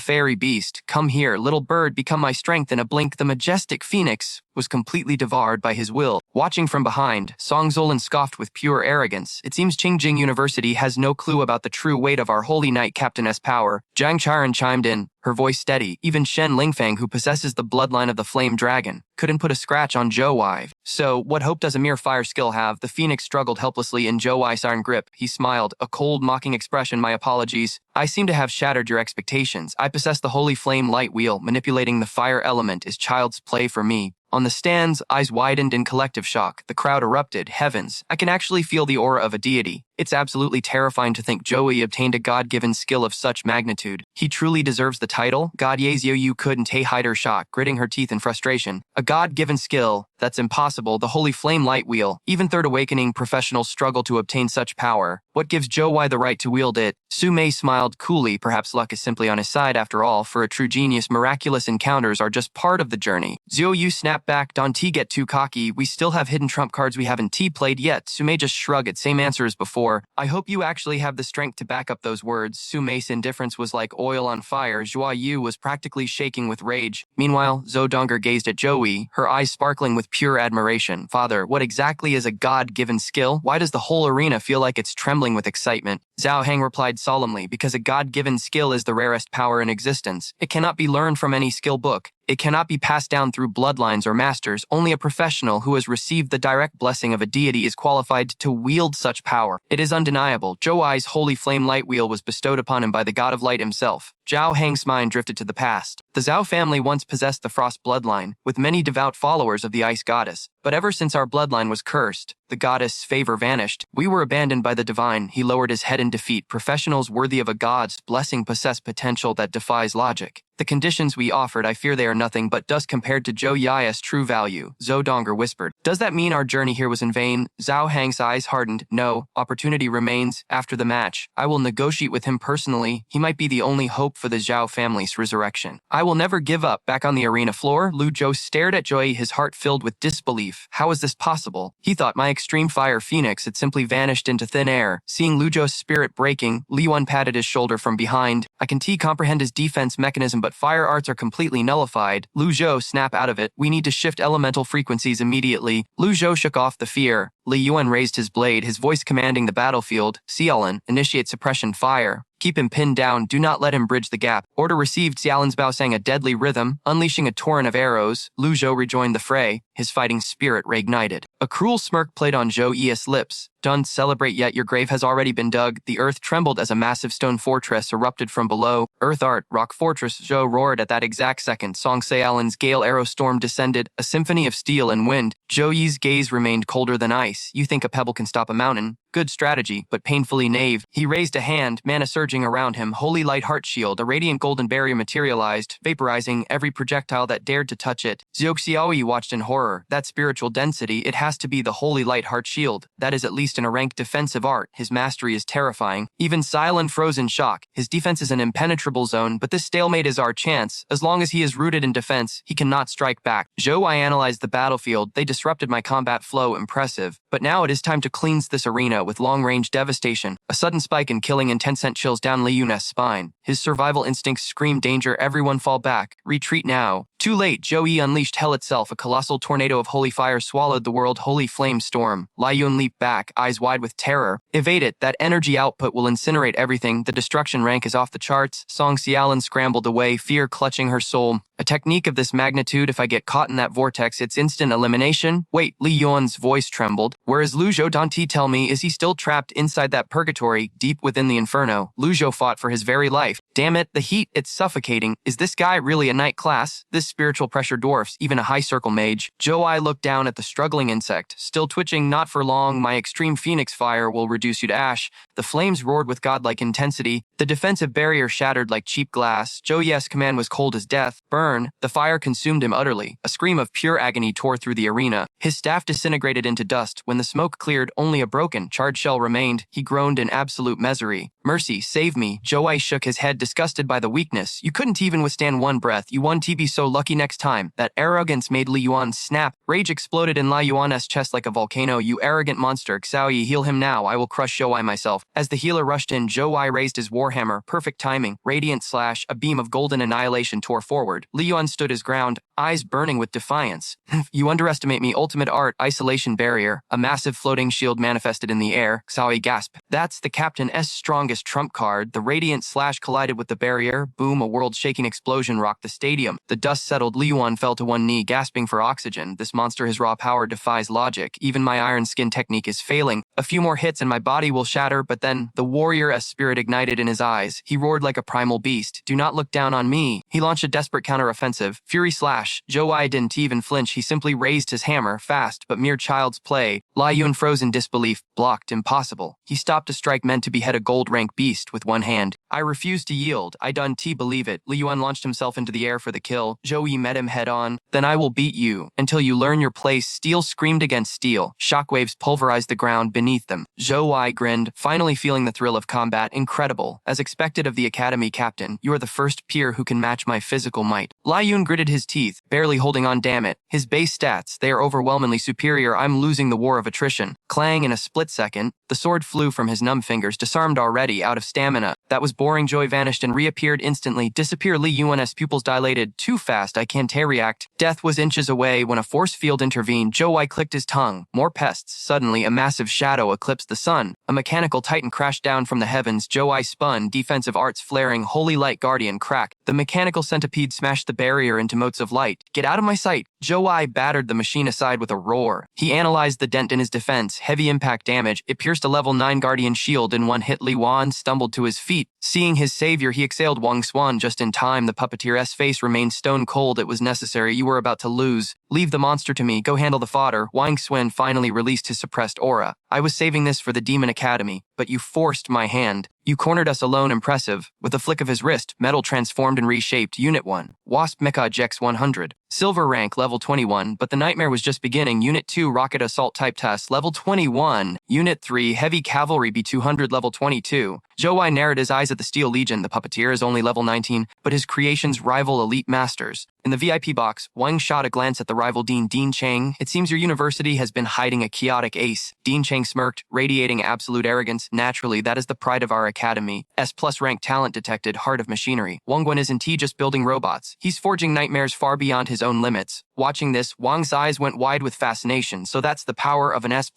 fairy beast. Come here, little bird, become my strength. In a blink, the majestic phoenix was completely devoured by his will. Watching from behind, Song Zolan scoffed with pure arrogance. It seems Qingjing University has no clue about the true weight of our holy knight captainess power. Zhang Charan chimed in, her voice steady. Even Shen Lingfang, who possesses the bloodline of the flame dragon, couldn't put a scratch on Zhou Yi. So, what hope does a mere fire skill have? The phoenix struggled helplessly in Zhou Yi's iron grip. He smiled, a cold, mocking expression. My apologies. I seem to have shattered your expectations. I possess the holy flame light wheel. Manipulating the fire element is child's play for me. On the stands, eyes widened in collective shock. The crowd erupted. Heavens, I can actually feel the aura of a deity. It's absolutely terrifying to think Zhou Yi obtained a god-given skill of such magnitude. He truly deserves the title. God Ye Zhou Yu couldn't hide her shock, gritting her teeth in frustration. A god-given skill? That's impossible. The holy flame light wheel. Even Third Awakening professionals struggle to obtain such power. What gives Zhou Yi the right to wield it? Su Mei smiled coolly. Perhaps luck is simply on his side after all. For a true genius, miraculous encounters are just part of the journey. Zhou Yu snapped back. Don't get too cocky. We still have hidden trump cards we haven't played yet. Su Mei just shrugged. Same answer as before. I hope you actually have the strength to back up those words. Su Mei's indifference was like oil on fire. Zhou Yu was practically shaking with rage. Meanwhile, Zhou Donger gazed at Zhou Yi, her eyes sparkling with pure admiration. Father, what exactly is a god-given skill? Why does the whole arena feel like it's trembling with excitement? Zhao Heng replied solemnly, because a god-given skill is the rarest power in existence. It cannot be learned from any skill book. It cannot be passed down through bloodlines or masters. Only a professional who has received the direct blessing of a deity is qualified to wield such power. It is undeniable. Zhou Ai's holy flame light wheel was bestowed upon him by the god of light himself. Zhao Hang's mind drifted to the past. The Zhao family once possessed the Frost bloodline, with many devout followers of the Ice Goddess. But ever since our bloodline was cursed, the goddess' favor vanished. We were abandoned by the divine. He lowered his head in defeat. Professionals worthy of a god's blessing possess potential that defies logic. The conditions we offered, I fear they are nothing but dust compared to Zhou Yai's true value, Zhou Donger whispered. Does that mean our journey here was in vain? Zhao Hang's eyes hardened. No, opportunity remains. After the match, I will negotiate with him personally. He might be the only hope for the Zhao family's resurrection. I will never give up. Back on the arena floor, Lu Zhou stared at Joy, his heart filled with disbelief. How is this possible? He thought my extreme fire phoenix had simply vanished into thin air. Seeing Lu Zhou's spirit breaking, Li Yuan patted his shoulder from behind. I can comprehend his defense mechanism, but fire arts are completely nullified. Lu Zhou, snap out of it. We need to shift elemental frequencies immediately. Lu Zhou shook off the fear. Li Yuan raised his blade, his voice commanding the battlefield. Xiaolin, initiate suppression fire. Keep him pinned down. Do not let him bridge the gap. Order received. Xiaolin's bow sang a deadly rhythm, unleashing a torrent of arrows. Lu Zhou rejoined the fray, his fighting spirit reignited. A cruel smirk played on Zhou Yi's lips. Don't celebrate yet, your grave has already been dug. The earth trembled as a massive stone fortress erupted from below. Earth art, rock fortress, Zhou roared at that exact second. Song Xiaolin's gale arrow storm descended, a symphony of steel and wind. Zhou Yi's gaze remained colder than ice. You think a pebble can stop a mountain? Good strategy, but painfully naive. He raised a hand, mana surging around him. Holy light heart shield, a radiant golden barrier materialized, vaporizing every projectile that dared to touch it. Zhou Xiaoyi watched in horror. That spiritual density, it has to be the holy light heart shield. That is at least in a rank defensive art. His mastery is terrifying. Even Silent froze in shock. His defense is an impenetrable zone, but this stalemate is our chance. As long as he is rooted in defense, he cannot strike back. Zhou I analyzed the battlefield. They disrupted my combat flow. Impressive. But now it is time to cleanse this arena with long-range devastation. A sudden spike in killing intent sent chills down Li Yun's spine. His survival instincts screamed danger. Everyone fall back. Retreat now. Too late. Zhou Yi unleashed hell itself. A colossal tornado of holy fire swallowed the world. Holy flame storm. Li Yun leaped back, eyes wide with terror. Evade it. That energy output will incinerate everything. The destruction rank is off the charts. Song Xiaolin scrambled away, fear clutching her soul. A technique of this magnitude, if I get caught in that vortex, it's instant elimination. Wait, Li Yuan's voice trembled. Where is Lu Zhou? Don't tell me, is he still trapped inside that purgatory, deep within the inferno? Lu Zhou fought for his very life. Damn it, the heat, it's suffocating. Is this guy really a knight class? This spiritual pressure dwarfs even a high circle mage. Zhou Ai looked down at the struggling insect. Still twitching, not for long. My extreme phoenix fire will reduce you to ash. The flames roared with godlike intensity. The defensive barrier shattered like cheap glass. Zhou Yi's command was cold as death. Burn. The fire consumed him utterly. A scream of pure agony tore through the arena. His staff disintegrated into dust. When the smoke cleared, only a broken, charred shell remained. He groaned in absolute misery. Mercy, save me. Zhou Ai shook his head, disgusted by the weakness. You couldn't even withstand one breath. You won to be so lucky next time. That arrogance made Li Yuan snap. Rage exploded in Li Yuan's chest like a volcano. You arrogant monster. Xiaoyi, heal him now. I will crush Zhou Ai myself. As the healer rushed in, Zhou Ai raised his warhammer. Perfect timing. Radiant slash. A beam of golden annihilation tore forward. Li Yuan stood his ground, eyes burning with defiance. You underestimate me. Ultimate art. Isolation barrier. A massive floating shield manifested in the air. Xiaoyi gasped. That's the Captain's strongest trump card. The radiant slash collided with the barrier. Boom, a world-shaking explosion rocked the stadium. The dust settled. Li Yuan fell to one knee, gasping for oxygen. This monster, his raw power defies logic. Even my iron skin technique is failing. A few more hits and my body will shatter, but then the warrior's spirit ignited in his eyes. He roared like a primal beast. Do not look down on me. He launched a desperate counteroffensive. Fury slash. Zhou Ai didn't even flinch. He simply raised his hammer, fast, but mere child's play. Li Yun froze in disbelief. Blocked. Impossible. He stopped a strike meant to behead a gold-rank beast with one hand. I refused to yield. I don't believe it. Li Yuan launched himself into the air for the kill. Zhou Yi met him head-on. Then I will beat you until you learn your place. Steel screamed against steel. Shockwaves pulverized the ground beneath them. Zhou Ai grinned, finally feeling the thrill of combat. Incredible. As expected of the academy captain, you are the first peer who can match my physical might. Li Yun gritted his teeth, barely holding on. Damn it. His base stats, they are overwhelmingly superior. I'm losing the war of attrition. Clang in a split second. The sword flew from his numb fingers, disarmed already, out of stamina. That was boring. Joy vanished and reappeared instantly. Disappear. Li Yuan's pupils dilated. Too fast, I can't react. Death was inches away when a force field intervened. Zhou Ai clicked his tongue. More pests. Suddenly, a massive shadow eclipsed the sun. A mechanical titan crashed down from the heavens. Zhou Ai spun, defensive arts flaring. Holy light guardian crack. The mechanical mechanical centipede smashed the barrier into motes of light. Get out of my sight! Zhou battered the machine aside with a roar. He analyzed the dent in his defense. Heavy impact damage. It pierced a level 9 guardian shield in one hit. Li Yuan stumbled to his feet. Seeing his savior, he exhaled Wang Xuan just in time. The puppeteer's face remained stone cold. It was necessary. You were about to lose. Leave the monster to me. Go handle the fodder. Wang Xuan finally released his suppressed aura. I was saving this for the Demon Academy, but you forced my hand. You cornered us alone. Impressive. With a flick of his wrist, metal transformed and reshaped. Unit 1. Wasp Mecha Jex 100. Silver rank, level 21, but the nightmare was just beginning. Unit 2, Rocket Assault Type Test, level 21. Unit 3, Heavy Cavalry B200, level 22. Zhou narrowed his eyes at the Steel Legion. The puppeteer is only level 19, but his creations rival elite masters. In the VIP box, Wang shot a glance at the rival Dean Chang. It seems your university has been hiding a chaotic ace. Dean Chang smirked, radiating absolute arrogance. Naturally, that is the pride of our academy. S+ rank talent detected, heart of machinery. Wang Guan isn't he just building robots? He's forging nightmares far beyond his own limits. Watching this, Wang's eyes went wide with fascination. So that's the power of an S+.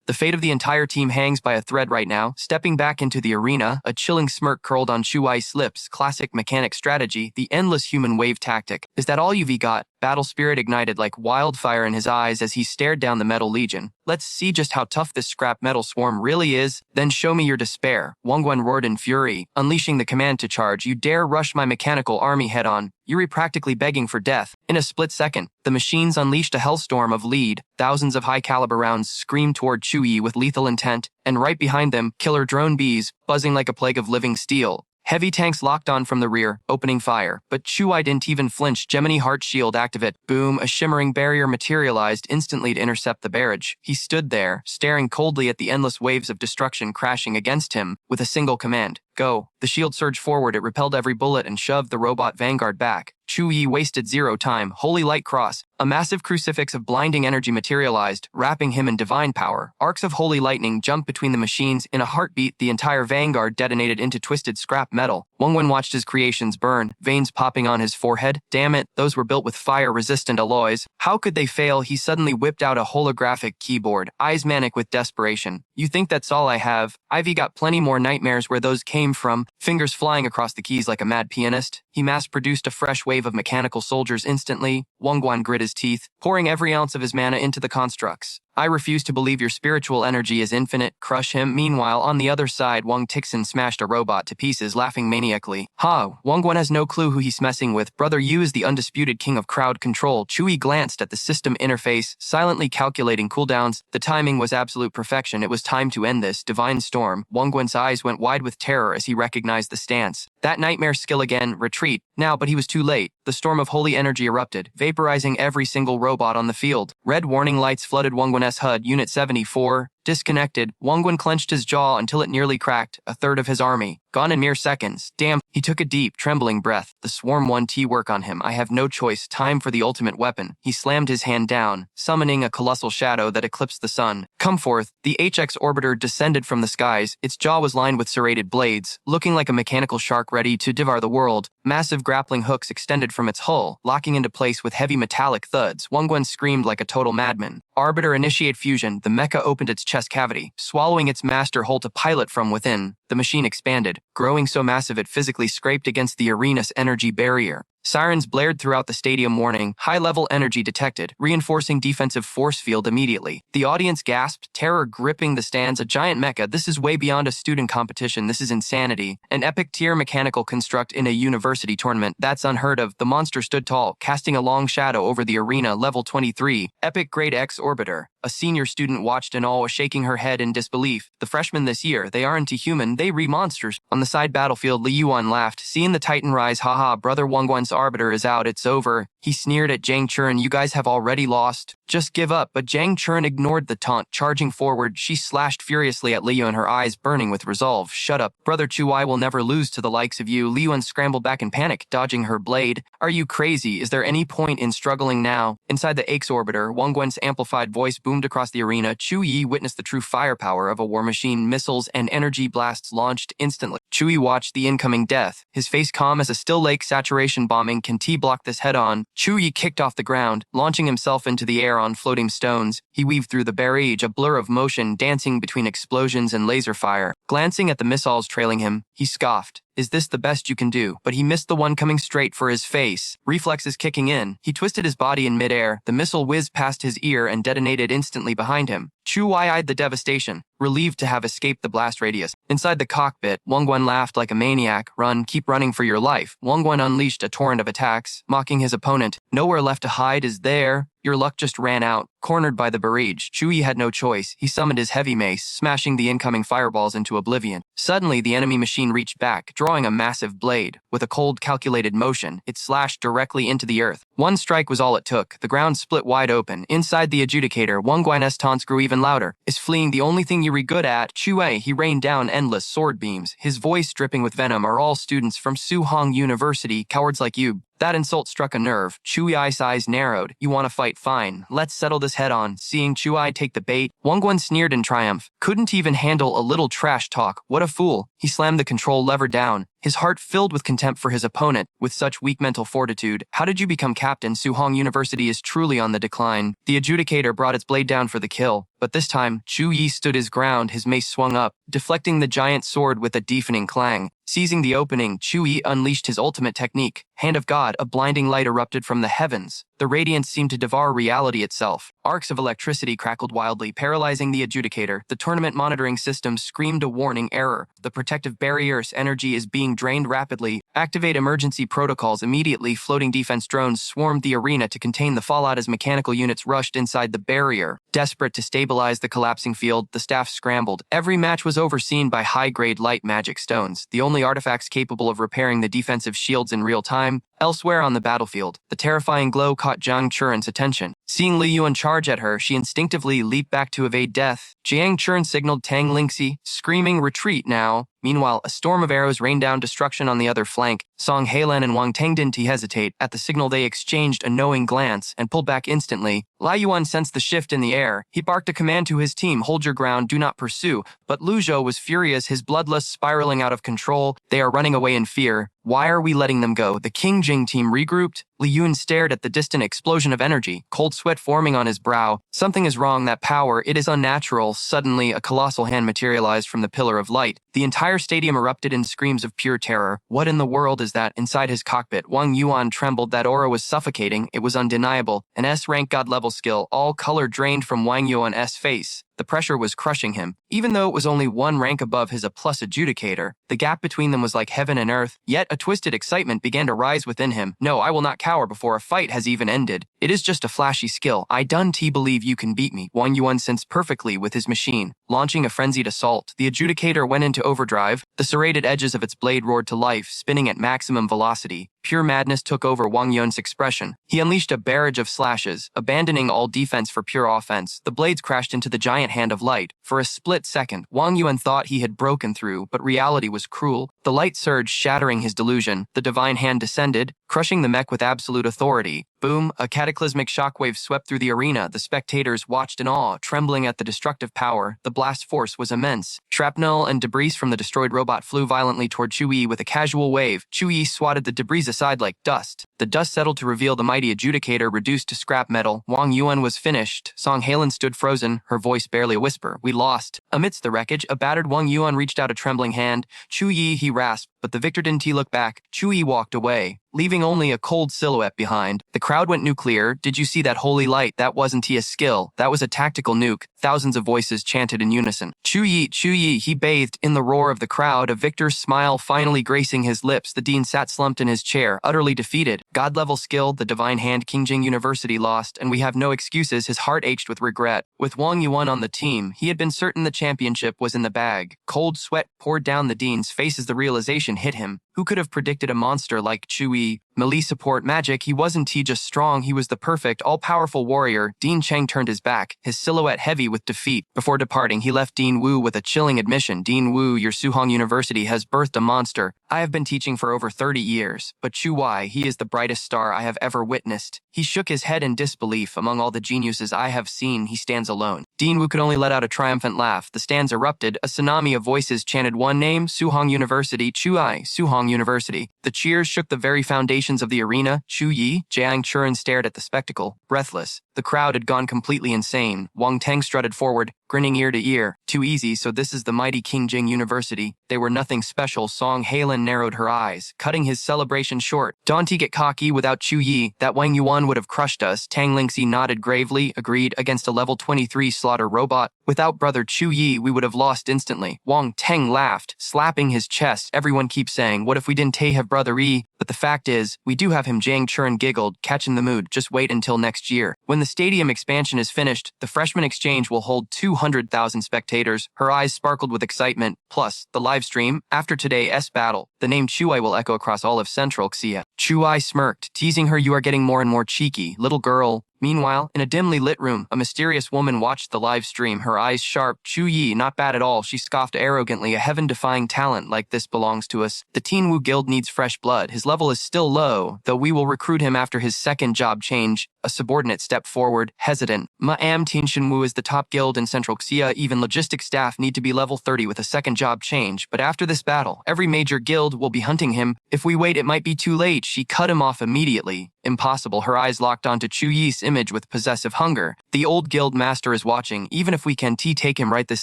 The fate of the entire team hangs by a thread right now. Stepping back into the arena, a chilling smirk curled on Chuai's lips. Classic mechanic strategy, the endless human wave tactic. Is that all you've got? Battle spirit ignited like wildfire in his eyes as he stared down the Metal Legion. Let's see just how tough this scrap metal swarm really is, then show me your despair. Wang Guan roared in fury, unleashing the command to charge. You dare rush my mechanical army head-on. Yuri practically begging for death. In a split second, the machines unleashed a hellstorm of lead. Thousands of high-caliber rounds screamed toward Chuyi with lethal intent, and right behind them, killer drone bees, buzzing like a plague of living steel. Heavy tanks locked on from the rear, opening fire, but Chuai didn't even flinch. Gemini Heart Shield activate. Boom, a shimmering barrier materialized instantly to intercept the barrage. He stood there, staring coldly at the endless waves of destruction crashing against him, with a single command. Go. The shield surged forward. It repelled every bullet and shoved the robot vanguard back. Chuyi wasted zero time. Holy Light Cross. A massive crucifix of blinding energy materialized, wrapping him in divine power. Arcs of holy lightning jumped between the machines. In a heartbeat, the entire vanguard detonated into twisted scrap metal. Wang Wen watched his creations burn, veins popping on his forehead. Damn it, those were built with fire-resistant alloys. How could they fail? He suddenly whipped out a holographic keyboard, eyes manic with desperation. You think that's all I have? I've got plenty more nightmares where those came from, fingers flying across the keys like a mad pianist. He mass-produced a fresh wave of mechanical soldiers instantly. Wang Guan grit his teeth, pouring every ounce of his mana into the constructs. I refuse to believe your spiritual energy is infinite. Crush him. Meanwhile, on the other side, Wang Tixin smashed a robot to pieces, laughing maniacally. Ha! Wang Guan has no clue who he's messing with. Brother Yu is the undisputed king of crowd control. Chuyi glanced at the system interface, silently calculating cooldowns. The timing was absolute perfection. It was time to end this divine storm. Wang Guan's eyes went wide with terror as he recognized the stance. That nightmare skill again, retreat. Now, but he was too late. The storm of holy energy erupted, vaporizing every single robot on the field. Red warning lights flooded Wang Guan's HUD. Unit 74. Disconnected, Wang Guan clenched his jaw until it nearly cracked. A third of his army. Gone in mere seconds. Damn. He took a deep, trembling breath. The swarm 1T work on him. I have no choice. Time for the ultimate weapon. He slammed his hand down, summoning a colossal shadow that eclipsed the sun. Come forth. The HX orbiter descended from the skies. Its jaw was lined with serrated blades, looking like a mechanical shark ready to devour the world. Massive grappling hooks extended from its hull, locking into place with heavy metallic thuds. Wang Guan screamed like a total madman. Arbiter initiate fusion. The mecha opened its chest cavity, swallowing its master whole to pilot from within. The machine expanded, growing so massive it physically scraped against the arena's energy barrier. Sirens blared throughout the stadium warning, high-level energy detected, reinforcing defensive force field immediately. The audience gasped, terror gripping the stands. A giant mecha. This is way beyond a student competition. This is insanity. An epic tier mechanical construct in a university tournament. That's unheard of. The monster stood tall, casting a long shadow over the arena. Level 23. Epic Grade X Orbiter. A senior student watched in awe, shaking her head in disbelief. The freshmen this year, they aren't human, they re-monsters. On the side battlefield, Li Yuan laughed, seeing the Titan rise. Haha, brother Wang Guan's arbiter is out, it's over. He sneered at Zhang Chun. You guys have already lost. Just give up. But Zhang Chun ignored the taunt. Charging forward, she slashed furiously at Li Yuan, her eyes burning with resolve. Shut up. Brother Chuai will never lose to the likes of you. Li Yuan scrambled back in panic, dodging her blade. Are you crazy? Is there any point in struggling now? Inside the Aix orbiter, Wang Guan's amplified voice boomed across the arena. Chu Yi witnessed the true firepower of a war machine. Missiles and energy blasts launched instantly. Chu Yi watched the incoming death, his face calm as a still lake. Saturation bombing. Can T block this head-on? Chu Yi kicked off the ground, launching himself into the air on floating stones. He weaved through the barrage, a blur of motion dancing between explosions and laser fire. Glancing at the missiles trailing him, he scoffed. Is this the best you can do? But he missed the one coming straight for his face. Reflexes kicking in. He twisted his body in midair. The missile whizzed past his ear and detonated instantly behind him. Chu Wai eyed the devastation, relieved to have escaped the blast radius. Inside the cockpit, Wang Guan laughed like a maniac. Run, keep running for your life. Wang Guan unleashed a torrent of attacks, mocking his opponent. Nowhere left to hide is there. Your luck just ran out. Cornered by the barrage, Chu Yi had no choice. He summoned his heavy mace, smashing the incoming fireballs into oblivion. Suddenly, the enemy machine reached back, drawing a massive blade. With a cold, calculated motion, it slashed directly into the earth. One strike was all it took. The ground split wide open. Inside the adjudicator, Wang Guan's taunts grew even louder. Is fleeing the only thing you're good at? Chu Wei, he rained down endless sword beams, his voice dripping with venom. Are all students from Suhong University, cowards like you. That insult struck a nerve. Chu Yi's eyes narrowed. You want to fight? Fine. Let's settle this head on. Seeing Chu Yi take the bait, Wang Guan sneered in triumph. Couldn't even handle a little trash talk. What a fool. He slammed the control lever down, his heart filled with contempt for his opponent. With such weak mental fortitude, how did you become captain? Suhong University is truly on the decline. The adjudicator brought its blade down for the kill, but this time, Chu Yi stood his ground, his mace swung up, deflecting the giant sword with a deafening clang. Seizing the opening, Chu Yi unleashed his ultimate technique. Hand of God, a blinding light erupted from the heavens. The radiance seemed to devour reality itself. Arcs of electricity crackled wildly, paralyzing the adjudicator. The tournament monitoring system screamed a warning error. The protective barrier's energy is being drained rapidly. Activate emergency protocols immediately. Floating defense drones swarmed the arena to contain the fallout as mechanical units rushed inside the barrier. Desperate to stabilize the collapsing field, the staff scrambled. Every match was overseen by high-grade light magic stones, the only artifacts capable of repairing the defensive shields in real time. Elsewhere on the battlefield, the terrifying glow caught Jiang Churen's attention. Seeing Li Yuan charge at her, she instinctively leaped back to evade death. Jiang Churen signaled Tang Lingxi, screaming, "Retreat now!" Meanwhile, a storm of arrows rained down destruction on the other flank. Song Heilan and Wang Teng didn't hesitate. At the signal, they exchanged a knowing glance and pulled back instantly. Lai Yuan sensed the shift in the air. He barked a command to his team, "Hold your ground, do not pursue." But Lu Zhou was furious, his bloodlust spiraling out of control. They are running away in fear. Why are we letting them go? The King Jing team regrouped. Li Yun stared at the distant explosion of energy, cold sweat forming on his brow. Something is wrong, that power, it is unnatural. Suddenly, a colossal hand materialized from the pillar of light. The entire stadium erupted in screams of pure terror. What in the world is that? Inside his cockpit, Wang Yuan trembled. That aura was suffocating. It was undeniable. An S-rank god-level skill, all color drained from Wang Yuan's face. The pressure was crushing him. Even though it was only one rank above his A+ adjudicator, the gap between them was like heaven and earth. Yet a twisted excitement began to rise within him. No, I will not cower before a fight has even ended. It is just a flashy skill. I don't believe you can beat me. Wang Yuan sensed perfectly with his machine. Launching a frenzied assault, the adjudicator went into overdrive. The serrated edges of its blade roared to life, spinning at maximum velocity. Pure madness took over Wang Yuan's expression. He unleashed a barrage of slashes, abandoning all defense for pure offense. The blades crashed into the giant hand of light. For a split second, Wang Yuan thought he had broken through, but reality was cruel. The light surged, shattering his delusion. The divine hand descended, crushing the mech with absolute authority. Boom, a cataclysmic shockwave swept through the arena. The spectators watched in awe, trembling at the destructive power. The blast force was immense. Shrapnel and debris from the destroyed robot flew violently toward Chu Yi with a casual wave. Chu Yi swatted the debris aside like dust. The dust settled to reveal the mighty adjudicator reduced to scrap metal. Wang Yuan was finished. Song Heilan stood frozen, her voice barely a whisper. We lost. Amidst the wreckage, a battered Wang Yuan reached out a trembling hand. Chu Yi, he rasped, but the victor didn't look back. Chu Yi walked away, leaving only a cold silhouette behind. The crowd went nuclear. Did you see that holy light? That wasn't a skill. That was a tactical nuke. Thousands of voices chanted in unison. Chu Yi, he bathed in the roar of the crowd, a victor's smile finally gracing his lips. The dean sat slumped in his chair, utterly defeated. God-level skill, the divine hand, King Jing University lost, and we have no excuses. His heart ached with regret. With Wang Yuan on the team, he had been certain the championship was in the bag. Cold sweat poured down the dean's face as the realization hit him. Who could have predicted a monster like Chu Yi? Melee support magic, he wasn't just strong, he was the perfect, all-powerful warrior. Dean Cheng turned his back, his silhouette heavy with defeat. Before departing, he left Dean Wu with a chilling admission. Dean Wu, your Suhong University has birthed a monster. I have been teaching for over 30 years, but Chu Wai, he is the brightest star I have ever witnessed. He shook his head in disbelief. Among all the geniuses I have seen, he stands alone. Dean Wu could only let out a triumphant laugh. The stands erupted. A tsunami of voices chanted one name, Suhong University, Chu Ai, Suhong University. The cheers shook the very foundations of the arena. Chu Yi, Jiang Churen stared at the spectacle, breathless. The crowd had gone completely insane. Wang Teng strutted forward, grinning ear to ear. Too easy, so this is the mighty Qingjing University. They were nothing special. Song Halen narrowed her eyes, cutting his celebration short. Don't get cocky without Chu Yi. That Wang Yuan would have crushed us. Tang Lingxi nodded gravely, agreed, against a level 23 slaughter robot. Without brother Chu Yi, we would have lost instantly. Wang Teng laughed, slapping his chest. Everyone keeps saying, what if we didn't have brother Yi? But the fact is, we do have him. Jiang Churen giggled, catching the mood. Just wait until next year. When the stadium expansion is finished, the freshman exchange will hold 200,000 spectators. Her eyes sparkled with excitement. Plus, the live stream, after today's battle, the name Chuai will echo across all of Central Xia. Chuai smirked, teasing her. You are getting more and more cheeky, little girl. Meanwhile, in a dimly lit room, a mysterious woman watched the live stream, her eyes sharp. Chu Yi, not bad at all, she scoffed arrogantly. A heaven-defying talent like this belongs to us. The Tianwu Guild needs fresh blood. His level is still low, though we will recruit him after his second job change. A subordinate stepped forward, hesitant. Ma'am, Tianwu is the top guild in Central Xia. Even logistics staff need to be level 30 with a second job change. But after this battle, every major guild will be hunting him. If we wait, it might be too late. She cut him off immediately. Impossible. Her eyes locked onto Chu Yi's image with possessive hunger. The old guild master is watching. Even if we can take him right this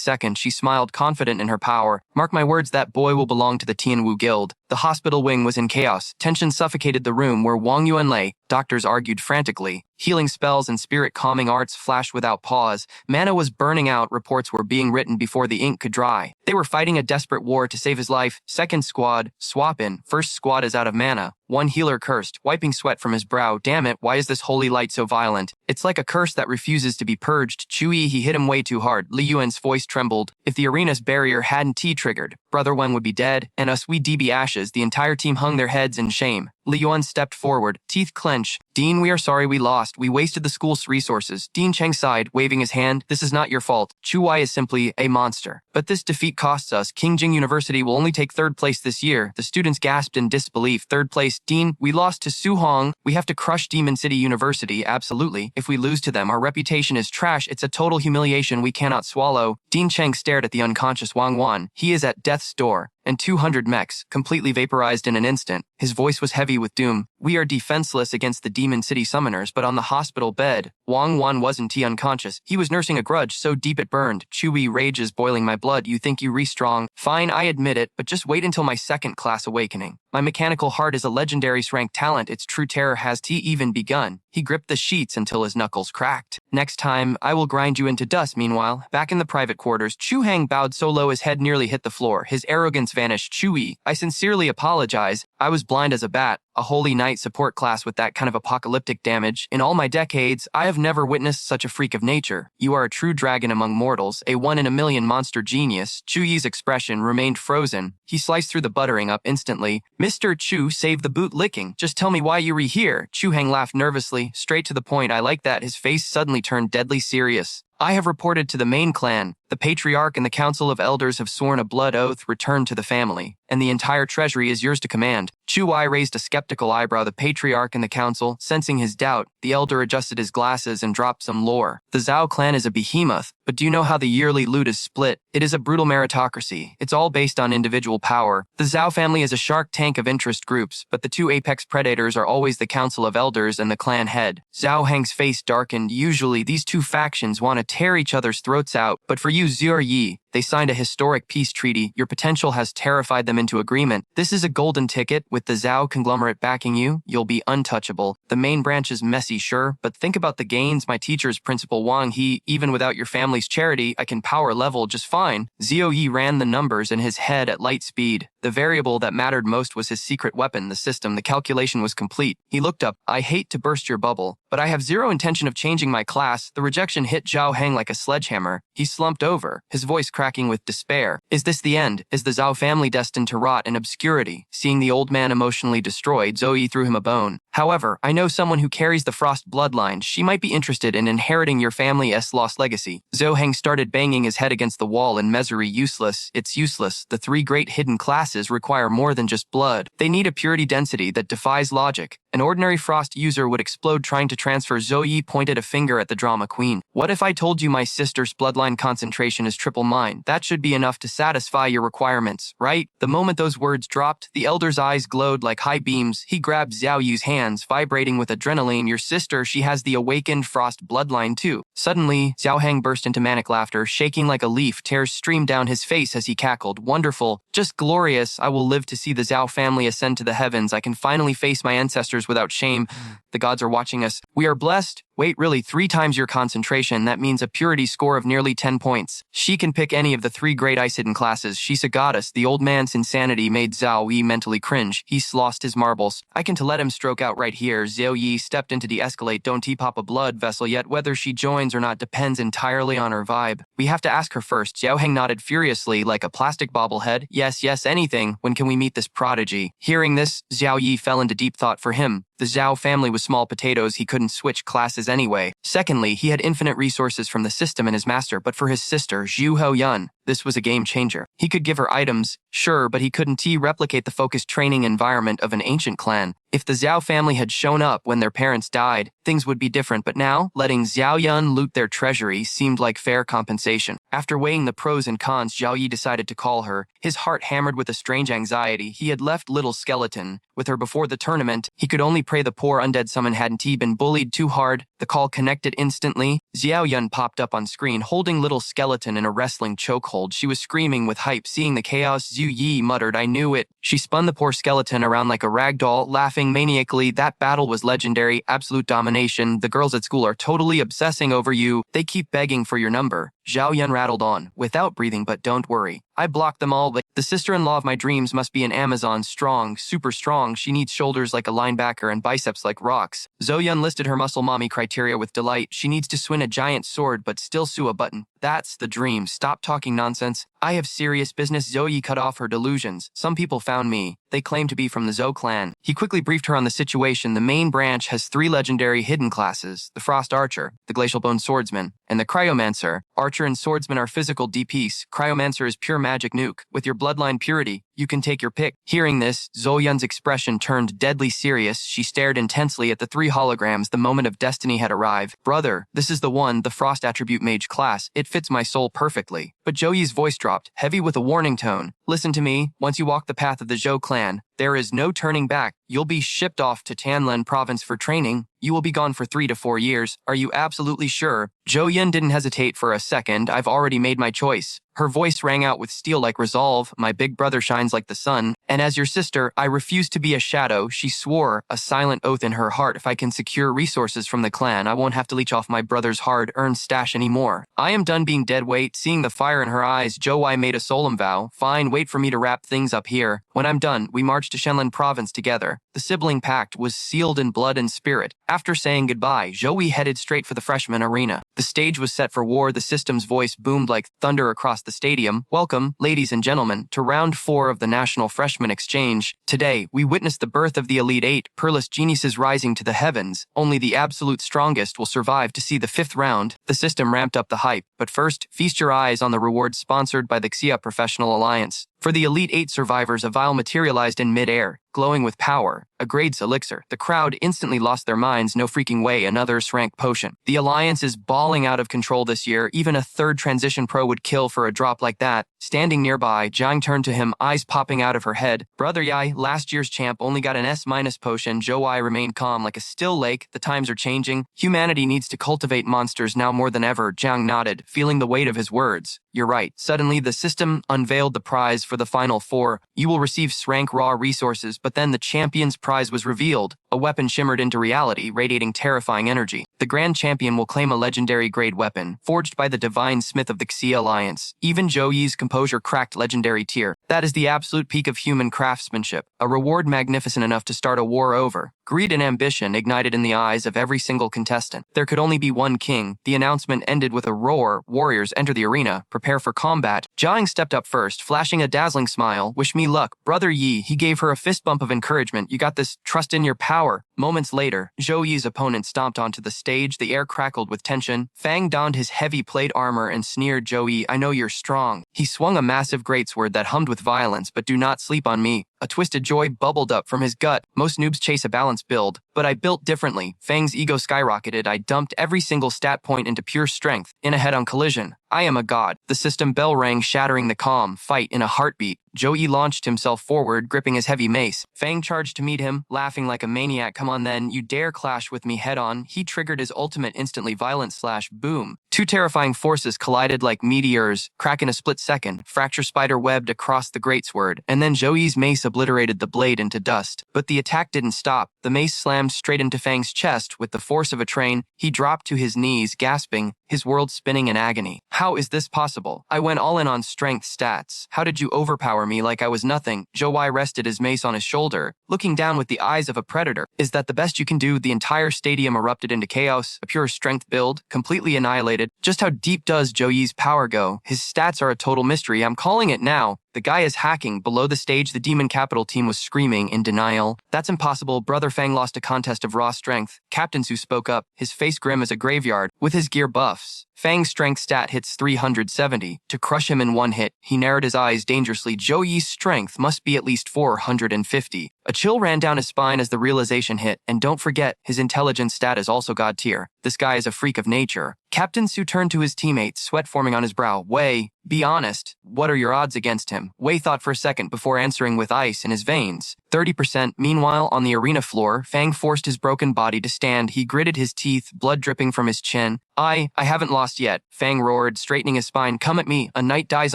second. She smiled, confident in her power. Mark my words, that boy will belong to the Tianwu Guild. The hospital wing was in chaos. Tension suffocated the room where Wang Yuan lay. Doctors argued frantically. Healing spells and spirit-calming arts flashed without pause. Mana was burning out. Reports were being written before the ink could dry. They were fighting a desperate war to save his life. Second squad, swap in. First squad is out of mana. One healer cursed, wiping sweat from his brow. Damn it, why is this holy light so violent? It's like a curse that refuses to be purged. Chui, he hit him way too hard. Li Yuan's voice trembled. If the arena's barrier hadn't T-triggered, Brother Wen would be dead, and us we'd be ashes. The entire team hung their heads in shame. Li Yuan stepped forward, teeth clenched. Dean, we are sorry we lost. We wasted the school's resources. Dean Cheng sighed, waving his hand. This is not your fault. Chu Wai is simply a monster. But this defeat costs us. Qingjing University will only take third place this year. The students gasped in disbelief. Third place, Dean, we lost to Su Hong. We have to crush Demon City University, absolutely. If we lose to them, our reputation is trash. It's a total humiliation we cannot swallow. Dean Cheng stared at the unconscious Wang Wan. He is at death's door. And 200 mechs, completely vaporized in an instant. His voice was heavy with doom. We are defenseless against the Demon City summoners, but on the hospital bed, Wang Wan wasn't unconscious. He was nursing a grudge so deep it burned. Chewy rage is boiling my blood. You think you re-strong? Fine, I admit it, but just wait until my second class awakening. My mechanical heart is a legendary rank talent. Its true terror has even begun. He gripped the sheets until his knuckles cracked. Next time, I will grind you into dust. Meanwhile, back in the private quarters, Chu Hang bowed so low his head nearly hit the floor. His arrogance vanished. Chewy, I sincerely apologize. I was blind as a bat. A holy knight support class with that kind of apocalyptic damage. In all my decades, I have never witnessed such a freak of nature. You are a true dragon among mortals, a one-in-a-million monster genius. Chu Yi's expression remained frozen. He sliced through the buttering up instantly. Mr. Chu, save the boot licking. Just tell me why you're here. Chu Hang laughed nervously, straight to the point. I like that. His face suddenly turned deadly serious. I have reported to the main clan. The Patriarch and the Council of Elders have sworn a blood oath. Return to the family, and the entire treasury is yours to command. Chu Wai raised a skeptical eyebrow. The Patriarch and the Council, sensing his doubt, the Elder adjusted his glasses and dropped some lore. The Zhao clan is a behemoth, but do you know how the yearly loot is split? It is a brutal meritocracy. It's all based on individual power. The Zhao family is a shark tank of interest groups, but the two apex predators are always the Council of Elders and the clan head. Zhao Hang's face darkened. Usually, these two factions want to tear each other's throats out, but for you, Zhuo Yi, they signed a historic peace treaty. Your potential has terrified them into agreement. This is a golden ticket. With the Zhao conglomerate backing you, you'll be untouchable. The main branch is messy, sure, but think about the gains. My teacher's Principal Wang, even without your family's charity, I can power level just fine. Zhuo Yi ran the numbers in his head at light speed. The variable that mattered most was his secret weapon, the system. The calculation was complete. He looked up. I hate to burst your bubble, but I have zero intention of changing my class. The rejection hit Zhao Hang like a sledgehammer. He slumped over, his voice cracking with despair. Is this the end? Is the Zhao family destined to rot in obscurity? Seeing the old man emotionally destroyed, Zoe threw him a bone. However, I know someone who carries the Frost bloodline. She might be interested in inheriting your family's lost legacy. Zhou Heng started banging his head against the wall in misery. Useless. It's useless. The three great hidden classes require more than just blood. They need a purity density that defies logic. An ordinary Frost user would explode trying to transfer. Zhou Yi pointed a finger at the drama queen. What if I told you my sister's bloodline concentration is triple mine? That should be enough to satisfy your requirements, right? The moment those words dropped, the elder's eyes glowed like high beams. He grabbed Xiao Yu's hands, vibrating with adrenaline. Your sister, she has the awakened Frost bloodline too. Suddenly, Xiao Heng burst into manic laughter, shaking like a leaf. Tears streamed down his face as he cackled. Wonderful, just glorious. I will live to see the Zhao family ascend to the heavens. I can finally face my ancestors without shame. The gods are watching us. We are blessed. Wait, really, 3 times your concentration. That means a purity score of nearly 10 points. She can pick any of the 3 great ice hidden classes. She's a goddess. The old man's insanity made Zhao Yi mentally cringe. He's lost his marbles. I can to let him stroke out right here. Zhao Yi stepped into de-escalate. Don't he pop a blood vessel yet? Whether she joins or not depends entirely on her vibe. We have to ask her first. Xiao Heng nodded furiously like a plastic bobblehead. Yes, anything. When can we meet this prodigy? Hearing this, Zhao Yi fell into deep thought. For him, the Zhao family was small potatoes. He couldn't switch classes anyway. Secondly, he had infinite resources from the system and his master, but for his sister, Zhu Hoyun, this was a game changer. He could give her items, sure, but he couldn't replicate the focused training environment of an ancient clan. If the Zhao family had shown up when their parents died, things would be different, but now, letting Xiao Yun loot their treasury seemed like fair compensation. After weighing the pros and cons, Zhao Yi decided to call her. His heart hammered with a strange anxiety. He had left Little Skeleton with her before the tournament. He could only pray the poor undead summon hadn't he been bullied too hard. The call connected instantly. Xiao Yun popped up on screen, holding Little Skeleton in a wrestling chokehold. She was screaming with hype. Seeing the chaos, Zhu Yi muttered, I knew it. She spun the poor skeleton around like a rag doll, laughing maniacally. That battle was legendary. Absolute domination. The girls at school are totally obsessing over you. They keep begging for your number. Zhao Yun rattled on, without breathing, but don't worry. I blocked them all, but the sister-in-law of my dreams must be an Amazon. Strong, super strong. She needs shoulders like a linebacker and biceps like rocks. Zhou Yun listed her muscle mommy criteria with delight. She needs to swing a giant sword, but still sew a button. That's the dream. Stop talking nonsense. I have serious business. Zhou Yi cut off her delusions. Some people found me. They claim to be from the Zhou clan. He quickly briefed her on the situation. The main branch has 3 legendary hidden classes: the Frost Archer, the Glacial Bone Swordsman, and the Cryomancer. Archer and Swordsman are physical DPS. Cryomancer is pure magic nuke. With your bloodline purity, you can take your pick. Hearing this, Zhou Yun's expression turned deadly serious. She stared intensely at the 3 holograms. The moment of destiny had arrived. Brother, this is the one, the Frost Attribute Mage class. It fits my soul perfectly. But Zhou Yi's voice dropped, heavy with a warning tone. Listen to me. Once you walk the path of the Zhou clan, there is no turning back. You'll be shipped off to Tanlin province for training. You will be gone for 3 to 4 years. Are you absolutely sure? Zhou Yun didn't hesitate for a second. I've already made my choice. Her voice rang out with steel-like resolve. My big brother shines like the sun, and as your sister, I refuse to be a shadow. She swore, a silent oath in her heart. If I can secure resources from the clan, I won't have to leech off my brother's hard-earned stash anymore. I am done being dead weight. Seeing the fire in her eyes, Zhou Wei made a solemn vow. Fine, wait for me to wrap things up here. When I'm done, we march to Shenlin province together. The sibling pact was sealed in blood and spirit. After saying goodbye, Zhou Wei headed straight for the freshman arena. The stage was set for war. The system's voice boomed like thunder across the stadium. Welcome, ladies and gentlemen, to round 4 of the National Freshman Exchange. Today, we witness the birth of the Elite 8, peerless geniuses rising to the heavens. Only the absolute strongest will survive to see the 5th round. The system ramped up the hype, but first, feast your eyes on the rewards sponsored by the Xia Professional Alliance. For the Elite 8 survivors, a vial materialized in mid-air, glowing with power, a Grade's elixir. The crowd instantly lost their minds. No freaking way, another rank potion. The Alliance is balling out of control this year. Even a 3rd transition pro would kill for a drop like that. Standing nearby, Jiang turned to him, eyes popping out of her head. Brother Yai, last year's champ, only got an S- potion. Zhou Wei remained calm like a still lake. The times are changing. Humanity needs to cultivate monsters now more than ever. Jiang nodded, feeling the weight of his words. You're right. Suddenly, the system unveiled the prize for the Final 4. You will receive rank raw resources, but then the champion's prize was revealed. A weapon shimmered into reality, radiating terrifying energy. The Grand Champion will claim a legendary-grade weapon, forged by the Divine Smith of the Xia Alliance. Even Zhou Yi's composure cracked legendary tier. That is the absolute peak of human craftsmanship, a reward magnificent enough to start a war over. Greed and ambition ignited in the eyes of every single contestant. There could only be one king. The announcement ended with a roar. Warriors, enter the arena. Prepare for combat. Jiang stepped up first, flashing a dazzling smile. Wish me luck. Brother Yi, he gave her a fist bump of encouragement. You got this. Trust in your power. Moments later, Zhou Yi's opponent stomped onto the stage. The air crackled with tension. Fang donned his heavy plate armor and sneered, Zhou Yi, I know you're strong. He swung a massive greatsword that hummed with violence, but do not sleep on me. A twisted joy bubbled up from his gut. Most noobs chase a balanced build, but I built differently. Fang's ego skyrocketed. I dumped every single stat point into pure strength. In a head-on collision. I am a god. The system bell rang, shattering the calm fight in a heartbeat. Zhou Yi launched himself forward, gripping his heavy mace. Fang charged to meet him, laughing like a maniac. Come on then, you dare clash with me head-on. He triggered his ultimate instantly, violent slash boom. Two terrifying forces collided like meteors, crack in a split second, fracture spider webbed across the greatsword, and then Zhou Yi's mace obliterated the blade into dust. But the attack didn't stop. The mace slammed straight into Fang's chest with the force of a train. He dropped to his knees, gasping, his world spinning in agony. How is this possible? I went all in on strength stats. How did you overpower me like I was nothing? Zhou Yi rested his mace on his shoulder, looking down with the eyes of a predator. Is that the best you can do? The entire stadium erupted into chaos, a pure strength build, completely annihilated. Just how deep does Zhou Yi's power go? His stats are a total mystery. I'm calling it now. The guy is hacking. Below the stage, the Demon Capital team was screaming in denial. That's impossible. Brother Fang lost a contest of raw strength. Captain Su spoke up, his face grim as a graveyard. With his gear buffs, Fang's strength stat hits 370. To crush him in one hit, he narrowed his eyes dangerously. Zhou Yi's strength must be at least 450. A chill ran down his spine as the realization hit, and don't forget, his intelligence stat is also god tier. This guy is a freak of nature. Captain Su turned to his teammates, sweat forming on his brow. Wei, be honest. What are your odds against him? Wei thought for a second before answering with ice in his veins. 30%. Meanwhile, on the arena floor, Fang forced his broken body to stand. He gritted his teeth, blood dripping from his chin. I haven't lost yet. Fang roared, straightening his spine. Come at me. A knight dies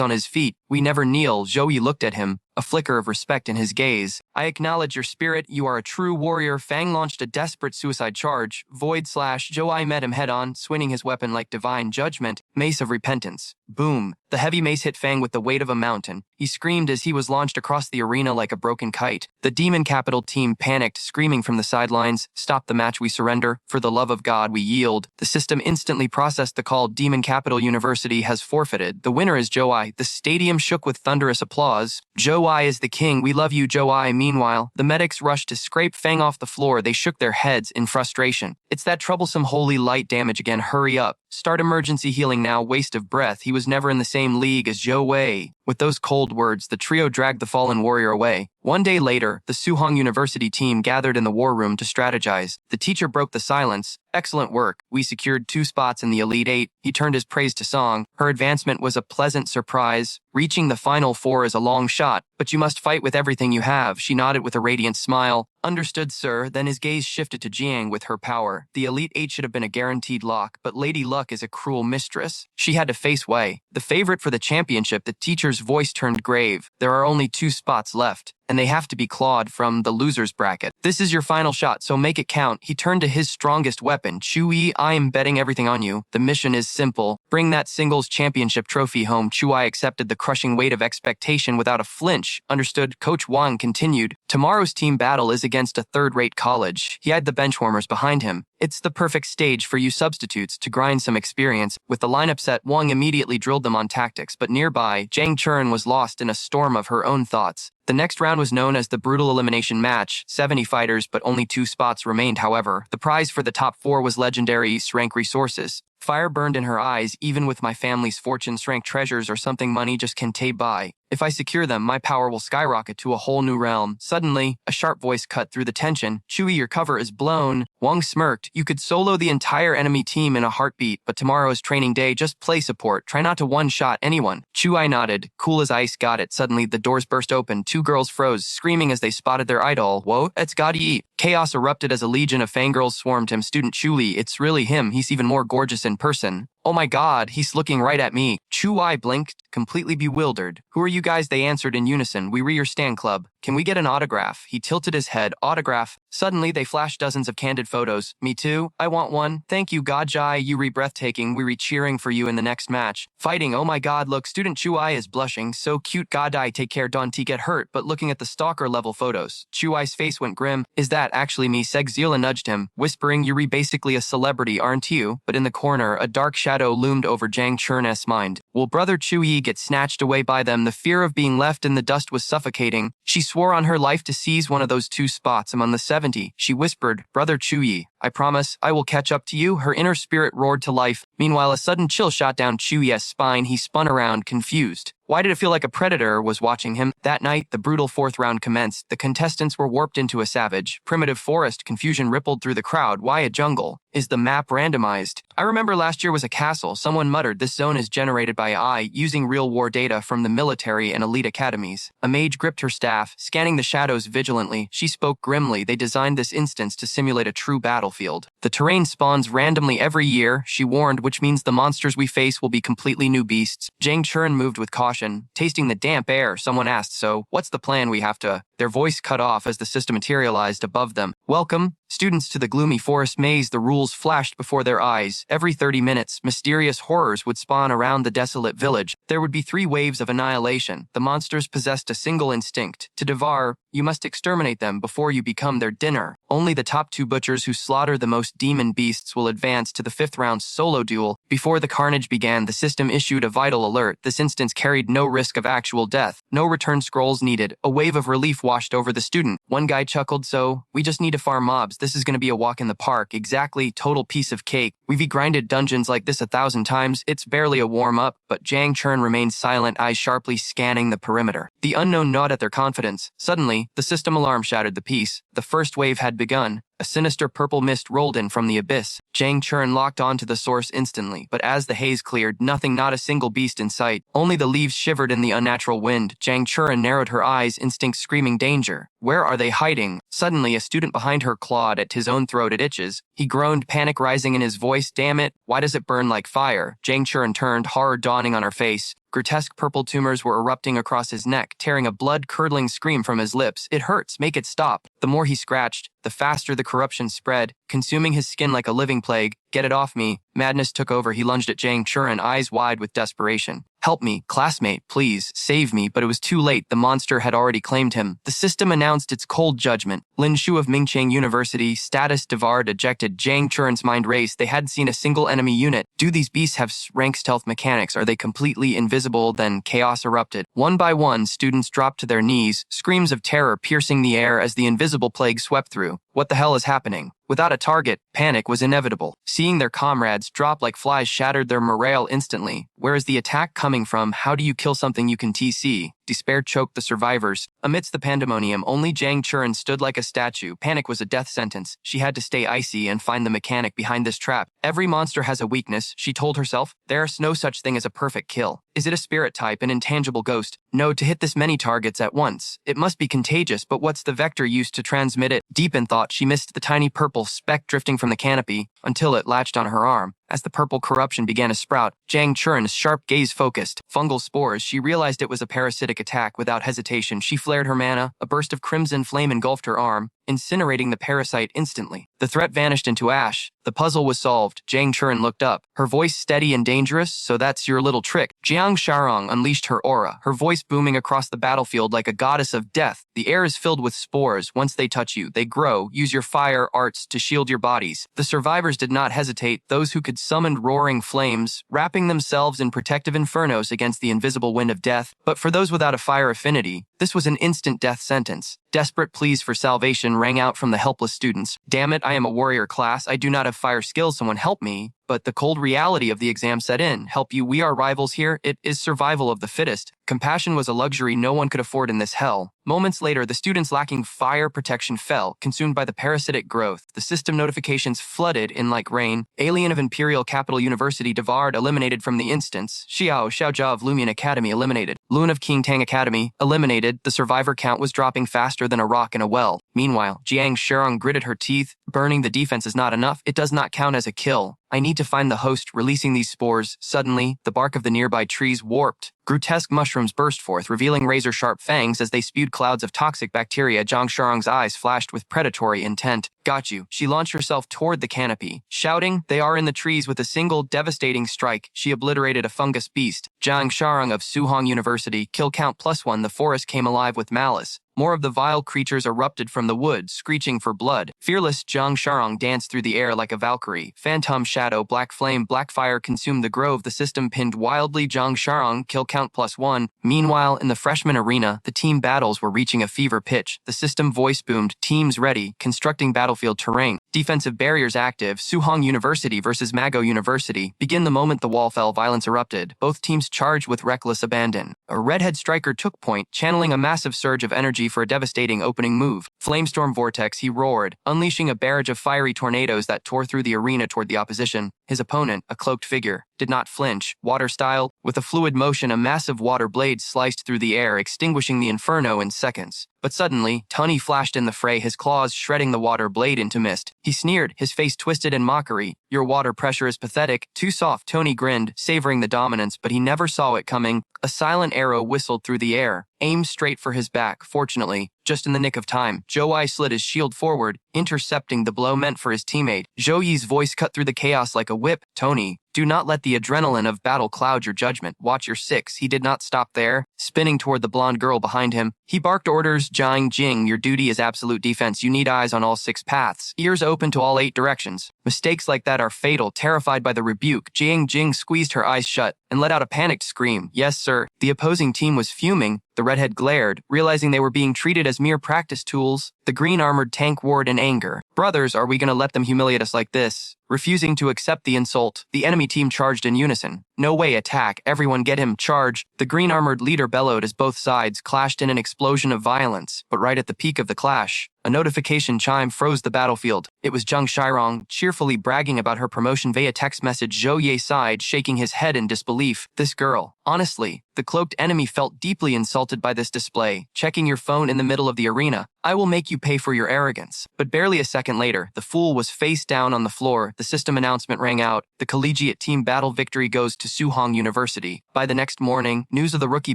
on his feet. We never kneel. Zhou Yi looked at him, a flicker of respect in his gaze. I acknowledge your spirit. You are a true warrior. Fang launched a desperate suicide charge. Void slash. Zhou Yi met him head-on, swinging his weapon like divine judgment. Mace of repentance. Boom. The heavy mace hit Fang with the weight of a mountain. He screamed as he was launched across the arena like a broken kite. The Demon Capital team panicked, screaming from the sidelines. Stop the match, we surrender. For the love of God, we yield. The system instantly processed the call. Demon Capital University has forfeited. The winner is Zhou Yi. The stadium shook with thunderous applause. Zhou Yi is the king. We love you, Zhou Yi. Meanwhile, the medics rushed to scrape Fang off the floor. They shook their heads in frustration. It's that troublesome holy light damage again. Hurry up. Start emergency healing now. Waste of breath. He was never in the same league as Zhou Wei. With those cold words, the trio dragged the fallen warrior away. One day later, the Suhong University team gathered in the war room to strategize. The teacher broke the silence. Excellent work. We secured 2 spots in the Elite 8. He turned his praise to song. Her advancement was a pleasant surprise. Reaching the Final 4 is a long shot, but you must fight with everything you have. She nodded with a radiant smile. Understood, sir. Then his gaze shifted to Jiang with her power. The Elite 8 should have been a guaranteed lock, but Lady Luck is a cruel mistress. She had to face Wei, the favorite for the championship. The teacher's voice turned grave. There are only 2 spots left, and they have to be clawed from the loser's bracket. This is your final shot, so make it count. He turned to his strongest weapon. Chui, I am betting everything on you. The mission is simple. Bring that singles championship trophy home. Chui accepted the crushing weight of expectation without a flinch. Understood. Coach Wang continued. Tomorrow's team battle is against a third-rate college. He had the benchwarmers behind him. It's the perfect stage for you substitutes to grind some experience. With the lineup set, Wang immediately drilled them on tactics, but nearby, Zhang Chun was lost in a storm of her own thoughts. The next round was known as the brutal elimination match. 70 fighters, but only 2 spots remained, however. The prize for the top 4 was legendary rank resources. Fire burned in her eyes. Even with my family's fortunes, rank treasures or something money just can't buy. If I secure them, my power will skyrocket to a whole new realm. Suddenly, a sharp voice cut through the tension. Chui, your cover is blown. Wang smirked. You could solo the entire enemy team in a heartbeat, but tomorrow is training day. Just play support. Try not to one-shot anyone. Chui nodded. Cool as ice. Got it. Suddenly, the doors burst open. 2 girls froze, screaming as they spotted their idol. Whoa, it's Gadi. Chaos erupted as a legion of fangirls swarmed him. Student Chui, it's really him. He's even more gorgeous in person. Oh my god, he's looking right at me. Chui blinked, completely bewildered. Who are you guys? They answered in unison. We re your Stan Club. Can we get an autograph? He tilted his head. Autograph. Suddenly, they flashed dozens of candid photos. Me too. I want one. Thank you, Godjai. You breathtaking. We cheering for you in the next match. Fighting. Oh my god, look, student Chuai is blushing. So cute, Godai. Take care, don't get hurt. But looking at the stalker level photos, Chuai's face went grim. Is that actually me? Segzila nudged him, whispering, you're basically a celebrity, aren't you? But in the corner, a dark shadow loomed over Jang Chern's mind. Will brother Chu Yi get snatched away by them? The fear of being left in the dust was suffocating. She swore on her life to seize one of those two spots among the 70. She whispered, brother Chu Yi, I promise, I will catch up to you. Her inner spirit roared to life. Meanwhile, a sudden chill shot down Chu Yi's spine. He spun around, confused. Why did it feel like a predator was watching him? That night, the brutal fourth round commenced. The contestants were warped into a savage, primitive forest. Confusion rippled through the crowd. Why a jungle? Is the map randomized? I remember last year was a castle. Someone muttered, this zone is generated by AI, using real war data from the military and elite academies. A mage gripped her staff, scanning the shadows vigilantly. She spoke grimly. They designed this instance to simulate a true battlefield. The terrain spawns randomly every year, she warned, which means the monsters we face will be completely new beasts. Jang Chern moved with caution. Tasting the damp air, someone asked, so, what's the plan? We have to... Their voice cut off as the system materialized above them. Welcome, students, to the gloomy forest maze. The rules flashed before their eyes. Every 30 minutes, mysterious horrors would spawn around the desolate village. There would be 3 waves of annihilation. The monsters possessed a single instinct. To devour, you must exterminate them before you become their dinner. Only the top 2 butchers who slaughter the most demon beasts will advance to the 5th round solo duel. Before the carnage began, the system issued a vital alert. This instance carried no risk of actual death. No return scrolls needed. A wave of relief washed over the student. One guy chuckled, so, we just need to farm mobs. This is going to be a walk in the park. Exactly, total piece of cake. We've grinded dungeons like this 1,000 times. It's barely a warm-up, but Jang Chern remained silent, eyes sharply scanning the perimeter. The unknown gnawed at their confidence. Suddenly, the system alarm shattered the peace. The first wave had begun. A sinister purple mist rolled in from the abyss. Jang Chern locked onto the source instantly, but as the haze cleared, nothing, not a single beast in sight. Only the leaves shivered in the unnatural wind. Jang Chern narrowed her eyes, instinct screaming danger. Where are they hiding? Suddenly, a student behind her clawed at his own throat. It itches. He groaned, panic rising in his voice. Damn it, why does it burn like fire? Jang Chern turned, horror dawning on her face. Grotesque purple tumors were erupting across his neck, tearing a blood-curdling scream from his lips. It hurts, make it stop. The more he scratched, the faster the corruption spread, consuming his skin like a living plague. Get it off me. Madness took over. He lunged at Jang Chern, eyes wide with desperation. Help me, classmate, please, save me. But it was too late. The monster had already claimed him. The system announced its cold judgment. Lin Shu of Mingchang University, status devarred, ejected. Jang Chern's mind raced. They hadn't seen a single enemy unit. Do these beasts have rank stealth mechanics? Are they completely invisible? Then chaos erupted. One by one, students dropped to their knees, screams of terror piercing the air as the invisible plague swept through. What the hell is happening? Without a target, panic was inevitable. Seeing their comrades drop like flies shattered their morale instantly. Where is the attack coming from? How do you kill something you can TC? Despair choked the survivors. Amidst the pandemonium, only Jang Chern stood like a statue. Panic was a death sentence. She had to stay icy and find the mechanic behind this trap. Every monster has a weakness, she told herself. There's no such thing as a perfect kill. Is it a spirit type, an intangible ghost? No, to hit this many targets at once. It must be contagious, but what's the vector used to transmit it? Deep in thought, she missed the tiny purple speck drifting from the canopy until it latched on her arm. As the purple corruption began to sprout, Jang Chern's sharp gaze focused. Fungal spores, she realized it was a parasitic attack. Without hesitation, she flared her mana. A burst of crimson flame engulfed her arm, incinerating the parasite instantly. The threat vanished into ash. The puzzle was solved. Jang Chern looked up, her voice steady and dangerous. So that's your little trick. Jiang Sharong unleashed her aura, her voice booming across the battlefield like a goddess of death. The air is filled with spores. Once they touch you, they grow. Use your fire arts to shield your bodies. The survivors did not hesitate. Those who could summoned roaring flames, wrapping themselves in protective infernos against the invisible wind of death. But for those without a fire affinity, this was an instant death sentence. Desperate pleas for salvation rang out from the helpless students. Damn it, I am a warrior class. I do not have fire skills. Someone help me. But the cold reality of the exam set in. Help you, we are rivals here. It is survival of the fittest. Compassion was a luxury no one could afford in this hell. Moments later, the students lacking fire protection fell, consumed by the parasitic growth. The system notifications flooded in like rain. Alien of Imperial Capital University devoured, eliminated from the instance. Xiaojia of Lumion Academy eliminated. Lun of Qingtang Academy eliminated. The survivor count was dropping faster than a rock in a well. Meanwhile, Jiang Sharong gritted her teeth. Burning the defense is not enough. It does not count as a kill. I need to find the host releasing these spores. Suddenly, the bark of the nearby trees warped. Grotesque mushrooms burst forth, revealing razor-sharp fangs as they spewed clouds of toxic bacteria. Zhang Sharong's eyes flashed with predatory intent. Got you. She launched herself toward the canopy. Shouting, "They are in the trees!" With a single devastating strike, she obliterated a fungus beast. Zhang Sharong of Suhong University, kill count +1. The forest came alive with malice. More of the vile creatures erupted from the woods, screeching for blood. Fearless, Zhang Sharong danced through the air like a Valkyrie. Phantom shadow, black flame, black fire consumed the grove. The system pinned wildly. Zhang Sharong, kill count +1. Meanwhile, in the freshman arena, the team battles were reaching a fever pitch. The system voice boomed, teams ready, constructing battlefield terrain. Defensive barriers active. Suhong University versus Mago University. Begin the moment the wall fell, violence erupted. Both teams charged with reckless abandon. A redhead striker took point, channeling a massive surge of energy for a devastating opening move. Flamestorm Vortex, he roared, unleashing a barrage of fiery tornadoes that tore through the arena toward the opposition. His opponent, a cloaked figure, did not flinch. Water style, with a fluid motion, a massive water blade sliced through the air, extinguishing the inferno in seconds. But suddenly, Tunny flashed in the fray, his claws shredding the water blade into mist. He sneered, his face twisted in mockery. "Your water pressure is pathetic." "Too soft," Tony grinned, savoring the dominance, but he never saw it coming. A silent arrow whistled through the air, aimed straight for his back. Fortunately, just in the nick of time, Zhou Yi slid his shield forward, intercepting the blow meant for his teammate. Zhou Yi's voice cut through the chaos like a whip. "Tony, do not let the adrenaline of battle cloud your judgment. Watch your six." He did not stop there. Spinning toward the blonde girl behind him, he barked orders. "Jiang Jing, your duty is absolute defense. You need eyes on all 6 paths, ears open to all 8 directions. Mistakes like that are fatal." Terrified by the rebuke, Jiang Jing squeezed her eyes shut and let out a panicked scream. "Yes, sir." The opposing team was fuming. The redhead glared, realizing they were being treated as mere practice tools. The green-armored tank roared in anger. "Brothers, are we gonna let them humiliate us like this?" Refusing to accept the insult, the enemy team charged in unison. "No way, attack. Everyone get him, charge." The green-armored leader bellowed as both sides clashed in an explosion of violence. But right at the peak of the clash, a notification chime froze the battlefield. It was Zhang Sharong, cheerfully bragging about her promotion via text message. Zhou Ye sighed, shaking his head in disbelief. This girl. Honestly, the cloaked enemy felt deeply insulted by this display. "Checking your phone in the middle of the arena. I will make you pay for your arrogance." But barely a second later, the fool was face down on the floor. The system announcement rang out. The collegiate team battle victory goes to Suhong University. By the next morning, news of the rookie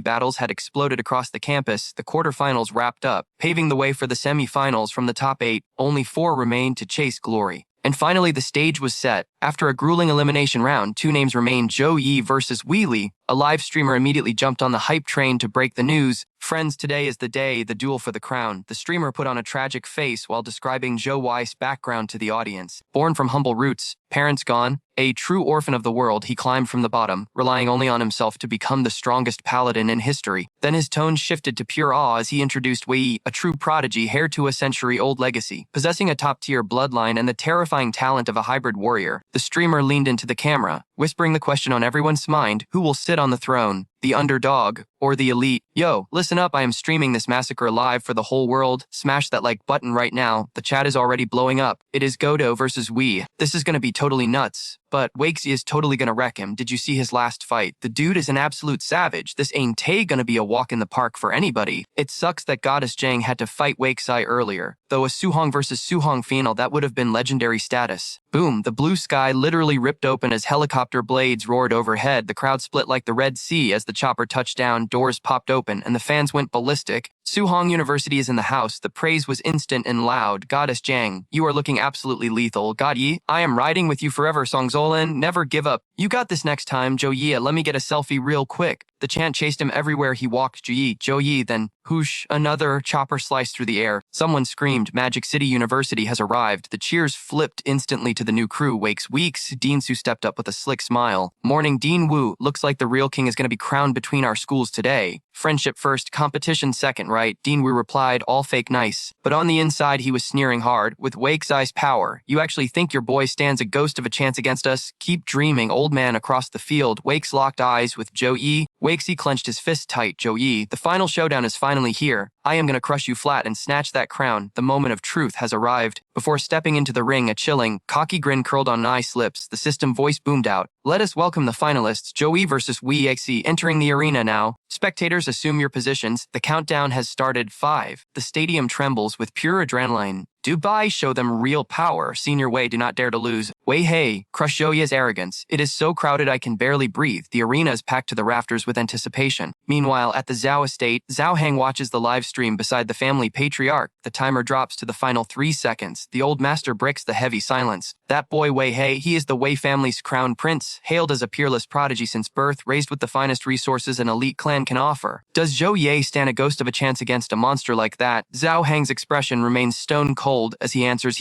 battles had exploded across the campus. The quarterfinals wrapped up, paving the way for the semi-finals. From the top 8, only 4 remained to chase glory. And finally, the stage was set. After a grueling elimination round, 2 names remained: Zhou Yi versus Wheelie. A live streamer immediately jumped on the hype train to break the news. "Friends, today is the day, the duel for the crown." The streamer put on a tragic face while describing Zhou Yi's background to the audience. Born from humble roots, parents gone, a true orphan of the world, he climbed from the bottom, relying only on himself to become the strongest paladin in history. Then his tone shifted to pure awe as he introduced Wei, a true prodigy, heir to a century-old legacy, possessing a top-tier bloodline and the terrifying talent of a hybrid warrior. The streamer leaned into the camera, whispering the question on everyone's mind: who will sit on the throne? The underdog or the elite? Yo, listen up, I am streaming this massacre live for the whole world. Smash that like button right now. The chat is already blowing up. It is Godo versus Wii. This is gonna be totally nuts. But Wakesy is totally gonna wreck him. Did you see his last fight? The dude is an absolute savage. This ain't gonna be a walk in the park for anybody. It sucks that Goddess Jang had to fight Wakesy earlier. Though a Suhong versus Suhong final, that would have been legendary status. Boom, the blue sky literally ripped open as helicopter blades roared overhead. The crowd split like the Red Sea as the chopper touched down, doors popped open, and the fans went ballistic. Suhong University is in the house. The praise was instant and loud. Goddess Jang, you are looking absolutely lethal. God Yi, I am riding with you forever. Songzolan, never give up. You got this next time. Zhou Yi, let me get a selfie real quick. The chant chased him everywhere he walked. Zhou Yi, then whoosh, another chopper sliced through the air. Someone screamed, Magic City University has arrived. The cheers flipped instantly to the new crew. Wakes Weeks, Dean Su stepped up with a slick smile. Morning, Dean Wu, looks like the real king is going to be crowned between our schools today. Friendship first, competition second, right? Dean Wu replied, all fake nice. But on the inside, he was sneering hard. With Wake's eyes power, you actually think your boy stands a ghost of a chance against us? Keep dreaming, old man. Across the field, Wakes locked eyes with Zhou Yi. Wakesy clenched his fist tight. Zhou Yi, the final showdown is finally here. I am gonna crush you flat and snatch that crown. The moment of truth has arrived. Before stepping into the ring, a chilling, cocky grin curled on nice lips. The system voice boomed out. Let us welcome the finalists, Zhou Yi versus Wei Xi, entering the arena now. Spectators, assume your positions. The countdown has started. 5. The stadium trembles with pure adrenaline. Dubai, show them real power. Senior Wei, do not dare to lose. Wei Hei, crush Zhou Ye's arrogance. It is so crowded I can barely breathe. The arena is packed to the rafters with anticipation. Meanwhile, at the Zhao estate, Zhao Hang watches the live stream beside the family patriarch. The timer drops to the final 3 seconds. The old master breaks the heavy silence. That boy Wei Hei, he is the Wei family's crown prince, hailed as a peerless prodigy since birth, raised with the finest resources an elite clan can offer. Does Zhou Ye stand a ghost of a chance against a monster like that? Zhao Hang's expression remains stone cold as he answers,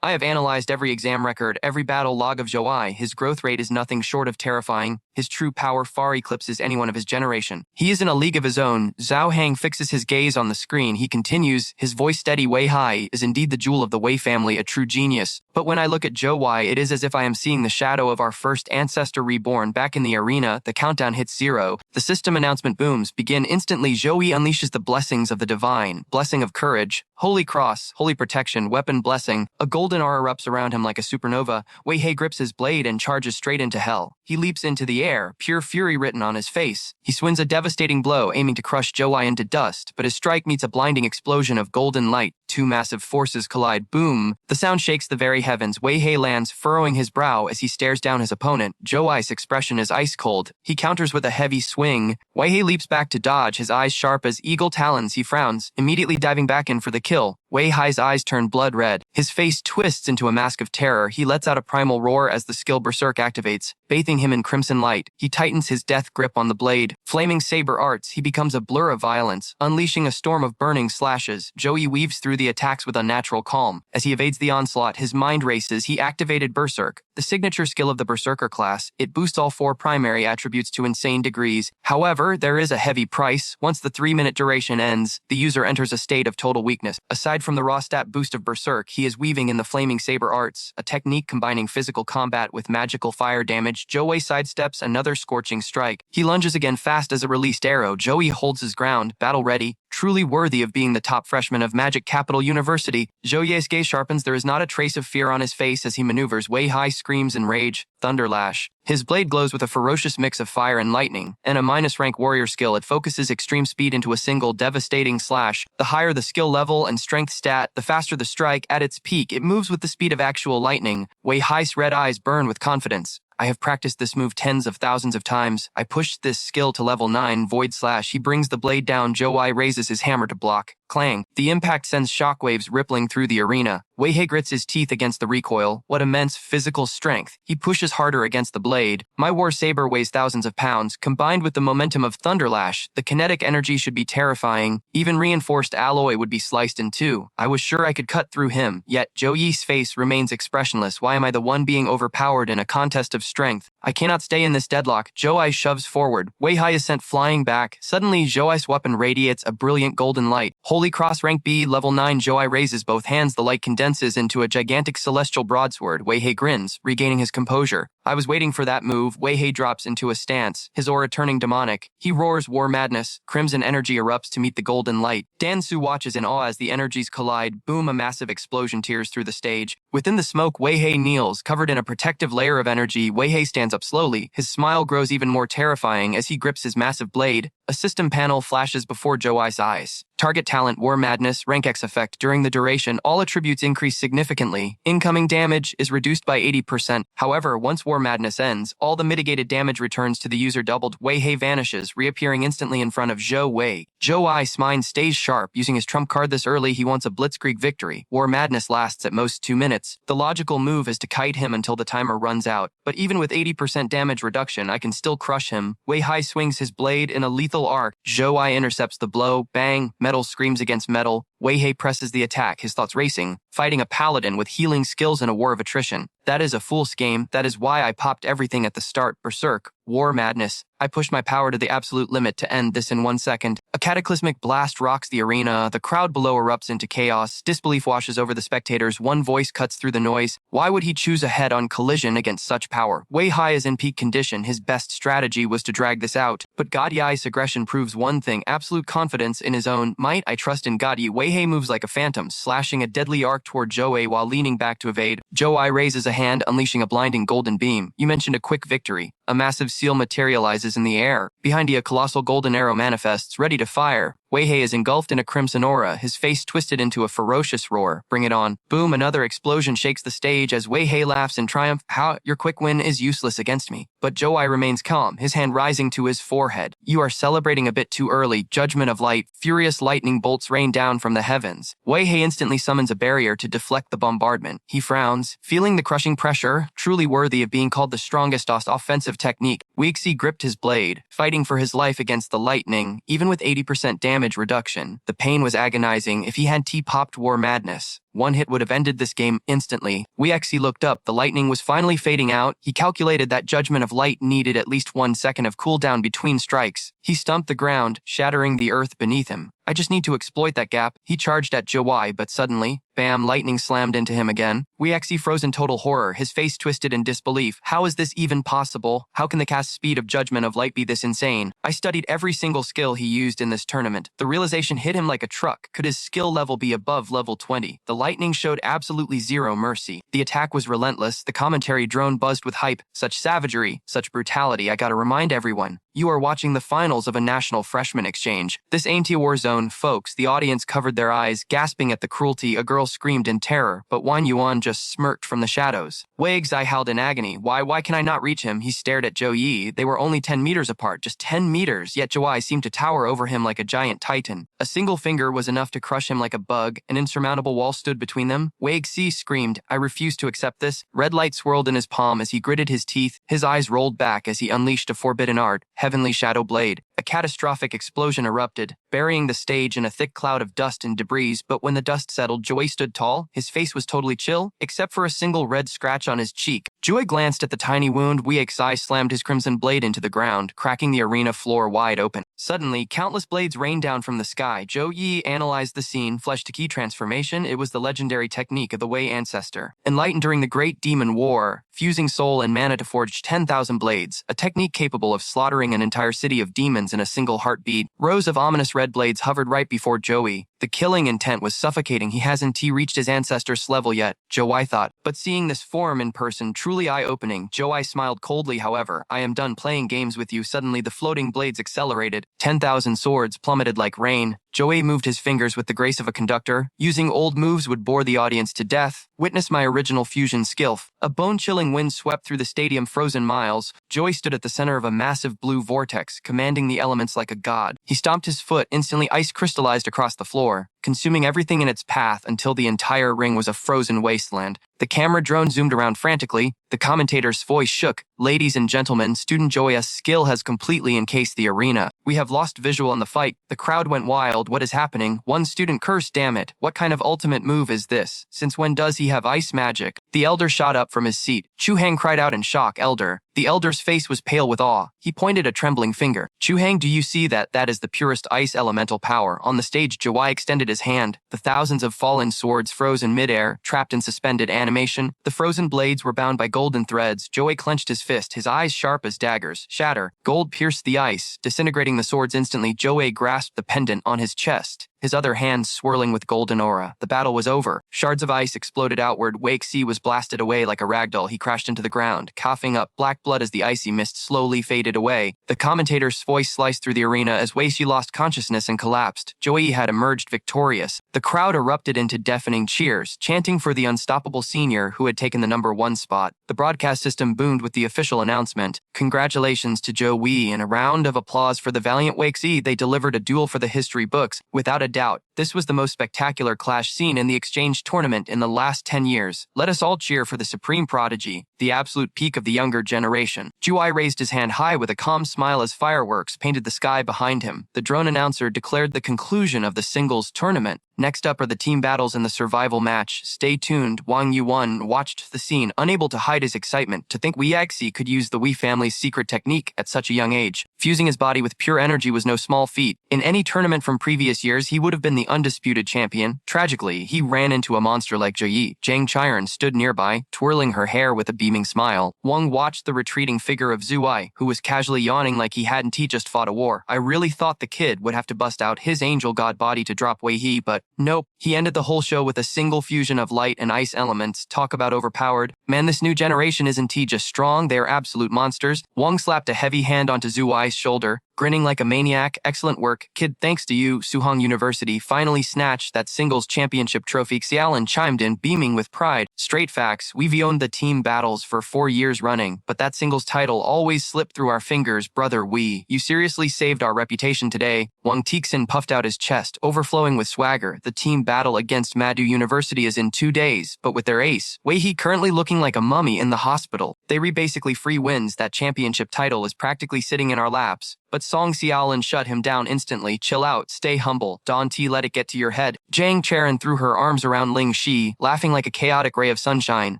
I have analyzed every exam record, every battle log of Zhou Ai. His growth rate is nothing short of terrifying. His true power far eclipses anyone of his generation. He is in a league of his own. Zhao Hang fixes his gaze on the screen. He continues, his voice steady. Wei Hai is indeed the jewel of the Wei family, a true genius. But when I look at Zhou Ai, it is as if I am seeing the shadow of our first ancestor reborn. Back in the arena, the countdown hits 0. The system announcement booms. Begin instantly. Zhou Ai unleashes the blessings of the divine. Blessing of courage, holy cross, holy protection, weapon blessing. A golden aura erupts around him like a supernova. Wei Hei grips his blade and charges straight into hell. He leaps into the air, pure fury written on his face. He swings a devastating blow, aiming to crush Zhou Ai into dust, but his strike meets a blinding explosion of golden light. Two massive forces collide. Boom! The sound shakes the very heavens. Wei Hei lands, furrowing his brow as he stares down his opponent. Zhou Ai's expression is ice cold. He counters with a heavy swing. Wei Hei leaps back to dodge, his eyes sharp as eagle talons. He frowns, immediately diving back in for the kill. Wei Hai's eyes turn blood red. His face twists into a mask of terror. He lets out a primal roar as the skill Berserk activates, bathing him in crimson light. He tightens his death grip on the blade. Flaming saber arts, he becomes a blur of violence, unleashing a storm of burning slashes. Zhou Ai weaves through the attacks with unnatural calm. As he evades the onslaught, his mind races. He activated Berserk, the signature skill of the Berserker class. It boosts all 4 primary attributes to insane degrees. However, there is a heavy price. Once the 3-minute duration ends, the user enters a state of total weakness. Aside from the raw stat boost of Berserk, he is weaving in the flaming saber arts, a technique combining physical combat with magical fire damage. Zhou Ai sidesteps another scorching strike. He lunges again fast as a released arrow. Zhou Ai holds his ground, battle ready, truly worthy of being the top freshman of Magic Capital University. Zhou Ye's gaze sharpens. There is not a trace of fear on his face as he maneuvers. Wei Hai screams in rage. Thunderlash. His blade glows with a ferocious mix of fire and lightning, and a -rank warrior skill. It focuses extreme speed into a single devastating slash. The higher the skill level and strength stat, the faster the strike. At its peak, it moves with the speed of actual lightning. Wei Hai's red eyes burn with confidence. I have practiced this move tens of thousands of times. I pushed this skill to level 9, Void Slash. He brings the blade down. Zhou Ai raises his hammer to block. Clang. The impact sends shockwaves rippling through the arena. Wei Hei grits his teeth against the recoil. What immense physical strength. He pushes harder against the blade. My war saber weighs thousands of pounds. Combined with the momentum of Thunderlash, the kinetic energy should be terrifying. Even reinforced alloy would be sliced in two. I was sure I could cut through him, yet Zhou Yi's face remains expressionless. Why am I the one being overpowered in a contest of strength? I cannot stay in this deadlock. Zhou Ai shoves forward. Wei Hai is sent flying back. Suddenly, Zhou Ai's weapon radiates a brilliant golden light. Holy Cross rank B, level 9. Zhou Ai raises both hands. The light condenses into a gigantic celestial broadsword. Wei Hei grins, regaining his composure. I was waiting for that move. Wei Hei drops into a stance, his aura turning demonic. He roars war madness. Crimson energy erupts to meet the golden light. Dan Su watches in awe as the energies collide. Boom, a massive explosion tears through the stage. Within the smoke, Wei Hei kneels, covered in a protective layer of energy. Wei Hei stands up slowly. His smile grows even more terrifying as he grips his massive blade. A system panel flashes before Zhou Ai's eyes. Target talent, War Madness, Rank X effect. During the duration, all attributes increase significantly. Incoming damage is reduced by 80%. However, once War Madness ends, all the mitigated damage returns to the user doubled. Wei Hei vanishes, reappearing instantly in front of Zhou Wei. Zhou Ai's mind stays sharp. Using his trump card this early, he wants a blitzkrieg victory. War Madness lasts at most 2 minutes. The logical move is to kite him until the timer runs out. But even with 80% damage reduction, I can still crush him. Wei Hai swings his blade in a lethal arc. Zhou Ai intercepts the blow. Bang! Metal screams against metal. Wei Hei presses the attack, his thoughts racing, fighting a paladin with healing skills in a war of attrition. That is a fool's game. That is why I popped everything at the start. Berserk. War Madness. I pushed my power to the absolute limit to end this in 1 second. A cataclysmic blast rocks the arena. The crowd below erupts into chaos. Disbelief washes over the spectators. One voice cuts through the noise. Why would he choose a head-on collision against such power? Wei Hai is in peak condition. His best strategy was to drag this out. But God Yi's aggression proves one thing, absolute confidence in his own might. I trust in God Yi. Wei Hei moves like a phantom, slashing a deadly arc toward Zhou Ai while leaning back to evade. Zhou Ai raises a hand, unleashing a blinding golden beam. You mentioned a quick victory. A massive seal materializes in the air. Behind you, a colossal golden arrow manifests, ready to fire. Wei He is engulfed in a crimson aura, his face twisted into a ferocious roar. Bring it on. Boom, another explosion shakes the stage as Wei He laughs in triumph. How? Your quick win is useless against me. But Zhou remains calm, his hand rising to his forehead. You are celebrating a bit too early. Judgment of light. Furious lightning bolts rain down from the heavens. Wei He instantly summons a barrier to deflect the bombardment. He frowns, feeling the crushing pressure, truly worthy of being called the strongest offensive technique. Weixi gripped his blade, fighting for his life against the lightning, even with 80% damage reduction. The pain was agonizing. If he had T-popped war madness, one hit would have ended this game instantly. Weixi looked up. The lightning was finally fading out. He calculated that Judgment of Light needed at least 1 second of cooldown between strikes. He stumped the ground, shattering the earth beneath him. I just need to exploit that gap. He charged at Zhou, but suddenly, bam, lightning slammed into him again. Weixi froze in total horror, his face twisted in disbelief. How is this even possible? How can the cast speed of Judgment of Light be this insane? I studied every single skill he used in this tournament. The realization hit him like a truck. Could his skill level be above level 20? The lightning showed absolutely zero mercy. The attack was relentless. The commentary drone buzzed with hype. Such savagery, such brutality. I gotta remind everyone. You are watching the finals of a national freshman exchange. This ain't a war zone, folks. The audience covered their eyes, gasping at the cruelty. A girl screamed in terror, but Wang Yuan just smirked from the shadows. Wei Xi howled in agony. Why can I not reach him? He stared at Zhou Yi. They were only 10 meters apart, just 10 meters, yet Zhou Yi seemed to tower over him like a giant titan. A single finger was enough to crush him like a bug. An insurmountable wall stood between them. Wei Xi screamed, I refuse to accept this. Red light swirled in his palm as he gritted his teeth. His eyes rolled back as he unleashed a forbidden art. Heavenly Shadow Blade. A catastrophic explosion erupted, burying the stage in a thick cloud of dust and debris, but when the dust settled, Joy stood tall. His face was totally chill, except for a single red scratch on his cheek. Joy glanced at the tiny wound. Wei Xi slammed his crimson blade into the ground, cracking the arena floor wide open. Suddenly, countless blades rained down from the sky. Zhou Yi analyzed the scene. Flesh-to-key transformation. It was the legendary technique of the Wei ancestor. Enlightened during the Great Demon War, fusing soul and mana to forge 10,000 blades, a technique capable of slaughtering an entire city of demons in a single heartbeat. Rows of ominous red blades hovered right before Joey. The killing intent was suffocating. He hasn't reached his ancestor's level yet, Joey thought. But seeing this form in person, truly eye-opening. Joey smiled coldly, however. I am done playing games with you. Suddenly, the floating blades accelerated. 10,000 swords plummeted like rain. Joey moved his fingers with the grace of a conductor. Using old moves would bore the audience to death. Witness my original fusion skill. A bone-chilling wind swept through the stadium frozen miles. Joey stood at the center of a massive blue vortex, commanding the elements like a god. He stomped his foot. Instantly, ice crystallized across the floor, consuming everything in its path until the entire ring was a frozen wasteland. The camera drone zoomed around frantically. The commentator's voice shook. Ladies and gentlemen, student Joey's skill has completely encased the arena. We have lost visual on the fight. The crowd went wild. What is happening? One student cursed, damn it. What kind of ultimate move is this? Since when does he have ice magic? The elder shot up from his seat. Chu Hang cried out in shock, Elder. The elder's face was pale with awe. He pointed a trembling finger. Chu Hang, do you see that? That is the purest ice elemental power. On the stage, Joey extended his hand. The thousands of fallen swords froze in midair, trapped in suspended animation. The frozen blades were bound by golden threads. Joey clenched his fist, his eyes sharp as daggers. Shatter. Gold pierced the ice, disintegrating the swords instantly. Joey grasped the pendant on his chest, his other hand swirling with golden aura. The battle was over. Shards of ice exploded outward. Weixi was blasted away like a ragdoll. He crashed into the ground, coughing up black blood as the icy mist slowly faded away. The commentator's voice sliced through the arena as Weixi lost consciousness and collapsed. Joey had emerged victorious. The crowd erupted into deafening cheers, chanting for the unstoppable senior who had taken the #1 spot. The broadcast system boomed with the official announcement. Congratulations to Joey, and a round of applause for the valiant Weixi. They delivered a duel for the history books. Without a doubt, this was the most spectacular clash seen in the exchange tournament in the last 10 years. Let us all cheer for the supreme prodigy, the absolute peak of the younger generation. Juai raised his hand high with a calm smile as fireworks painted the sky behind him. The drone announcer declared the conclusion of the singles tournament. Next up are the team battles in the survival match. Stay tuned. Wang Yuan watched the scene, unable to hide his excitement. To think Weixi could use the Wei family's secret technique at such a young age. Fusing his body with pure energy was no small feat. In any tournament from previous years, he would have been the undisputed champion. Tragically, he ran into a monster like Zhou Yi. Zhang Chiron stood nearby, twirling her hair with a beaming smile. Wang watched the retreating figure of Zhu Ai, who was casually yawning like he hadn't just fought a war. I really thought the kid would have to bust out his angel god body to drop Wei He, but nope. He ended the whole show with a single fusion of light and ice elements. Talk about overpowered. Man, this new generation isn't just strong, they are absolute monsters. Wang slapped a heavy hand onto Zhu Ai's shoulder. grinning like a maniac. Excellent work, kid. Thanks to you, Suhong University finally snatched that singles championship trophy. Xiaolin chimed in, beaming with pride. Straight facts, we've owned the team battles for 4 years running, but that singles title always slipped through our fingers, brother. You seriously saved our reputation today. Wang Tixin puffed out his chest, overflowing with swagger. The team battle against Madu University is in 2 days, but with their ace, Wei He currently looking like a mummy in the hospital. They basically free wins. That championship title is practically sitting in our laps. But Song Xiaolin shut him down instantly. Chill out, stay humble. Don T, let it get to your head. Zhang Charon threw her arms around Ling Shi, laughing like a chaotic ray of sunshine.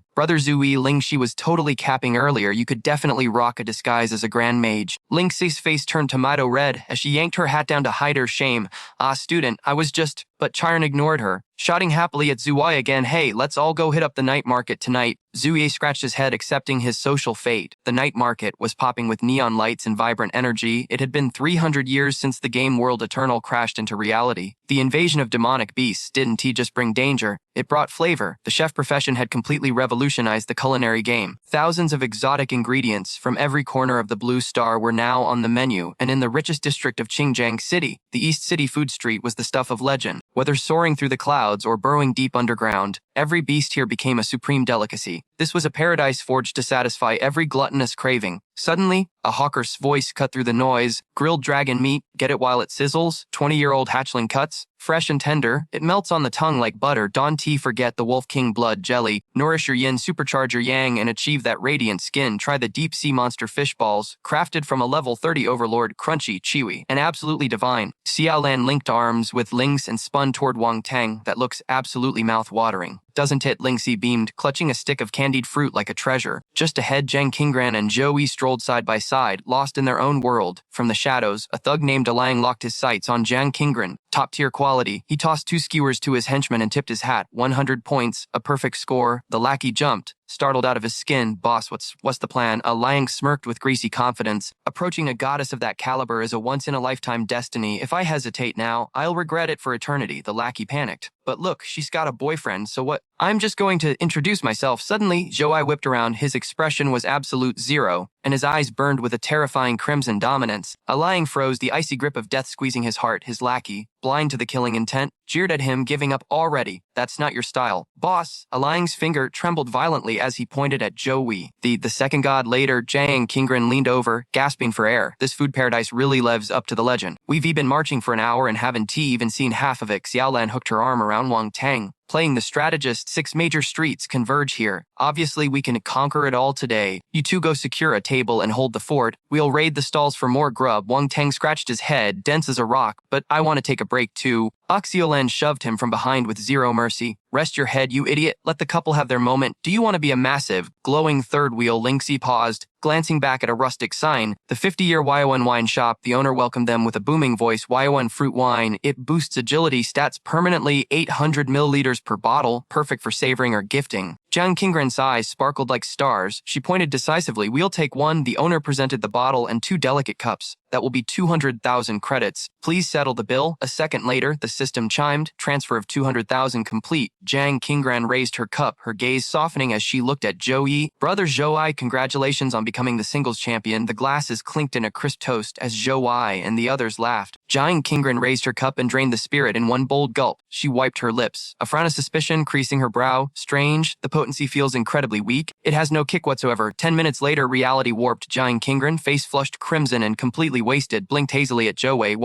Brother Zui, Ling Shi was totally capping earlier. You could definitely rock a disguise as a grand mage. Ling Xi's face turned tomato red as she yanked her hat down to hide her shame. Ah, student, I was just... But Charon ignored her, shouting happily at Zuai again. Hey, let's all go hit up the night market tonight. Zuye scratched his head, accepting his social fate. The night market was popping with neon lights and vibrant energy. It had been 300 years since the game world Eternal crashed into reality. The invasion of demonic beasts didn't just bring danger, it brought flavor. The chef profession had completely revolutionized the culinary game. Thousands of exotic ingredients from every corner of the Blue Star were now on the menu, and in the richest district of Qingjiang City, the East City food street was the stuff of legend. Whether soaring through the clouds or burrowing deep underground, every beast here became a supreme delicacy. This was a paradise forged to satisfy every gluttonous craving. Suddenly, a hawker's voice cut through the noise. Grilled dragon meat, get it while it sizzles. 20-year-old hatchling cuts, fresh and tender. It melts on the tongue like butter. Don T, forget the Wolf King blood jelly. Nourish your yin, supercharge your yang, and achieve that radiant skin. Try the deep sea monster fish balls, crafted from a level 30 overlord. Crunchy, chewy, and absolutely divine. Xiaolan linked arms with Ling's and spun toward Wang Tang. That looks absolutely mouth-watering. Doesn't it? Lingxi beamed, clutching a stick of candied fruit like a treasure. Just ahead, Zhang Qingran and Zhou Yi strolled side by side, lost in their own world. From the shadows, a thug named Alang locked his sights on Zhang Qingran. Top-tier quality. He tossed 2 skewers to his henchman and tipped his hat. 100 points, a perfect score. The lackey jumped, startled out of his skin. Boss, what's the plan? Alang smirked with greasy confidence. Approaching a goddess of that caliber is a once-in-a-lifetime destiny. If I hesitate now, I'll regret it for eternity. The lackey panicked. But look, she's got a boyfriend, so what? I'm just going to introduce myself. Suddenly, Zhou whipped around. His expression was absolute zero, and his eyes burned with a terrifying crimson dominance. Alang froze, the icy grip of death squeezing his heart. His lackey, blind to the killing intent, jeered at him, giving up already. That's not your style. Boss, Alang's finger trembled violently as he pointed at Zhou Wei. The second god later, Zhang Qingran leaned over, gasping for air. This food paradise really lives up to the legend. We've been marching for an hour and haven't even seen half of it. Xiaolan hooked her arm around Wang Tang. Playing the strategist, 6 major streets converge here. Obviously, we can conquer it all today. You two go secure a table and hold the fort. We'll raid the stalls for more grub. Wang Tang scratched his head, dense as a rock, but I want to take a break too. Oxiolan shoved him from behind with zero mercy. Rest your head, you idiot. Let the couple have their moment. Do you want to be a massive, glowing third wheel? Lingxi paused, glancing back at a rustic sign. The 50-year Yuan wine shop. The owner welcomed them with a booming voice. Yuan fruit wine. It boosts agility stats permanently. 800 milliliters per bottle. Perfect for savoring or gifting. Zhang Qingran's eyes sparkled like stars. She pointed decisively. We'll take one. The owner presented the bottle and 2 delicate cups. That will be 200,000 credits. Please settle the bill. A second later, the system chimed. Transfer of 200,000 complete. Zhang Qingran raised her cup, her gaze softening as she looked at Zhou Yi. Brother Zhou Yi, congratulations on becoming the singles champion. The glasses clinked in a crisp toast as Zhou Yi and the others laughed. Zhang Qingran raised her cup and drained the spirit in one bold gulp. She wiped her lips, a frown of suspicion creasing her brow. Strange, the potency feels incredibly weak. It has no kick whatsoever. 10 minutes later, reality warped. Zhang Qingran, face flushed crimson and completely wasted, blinked hazily at Zhou Wei.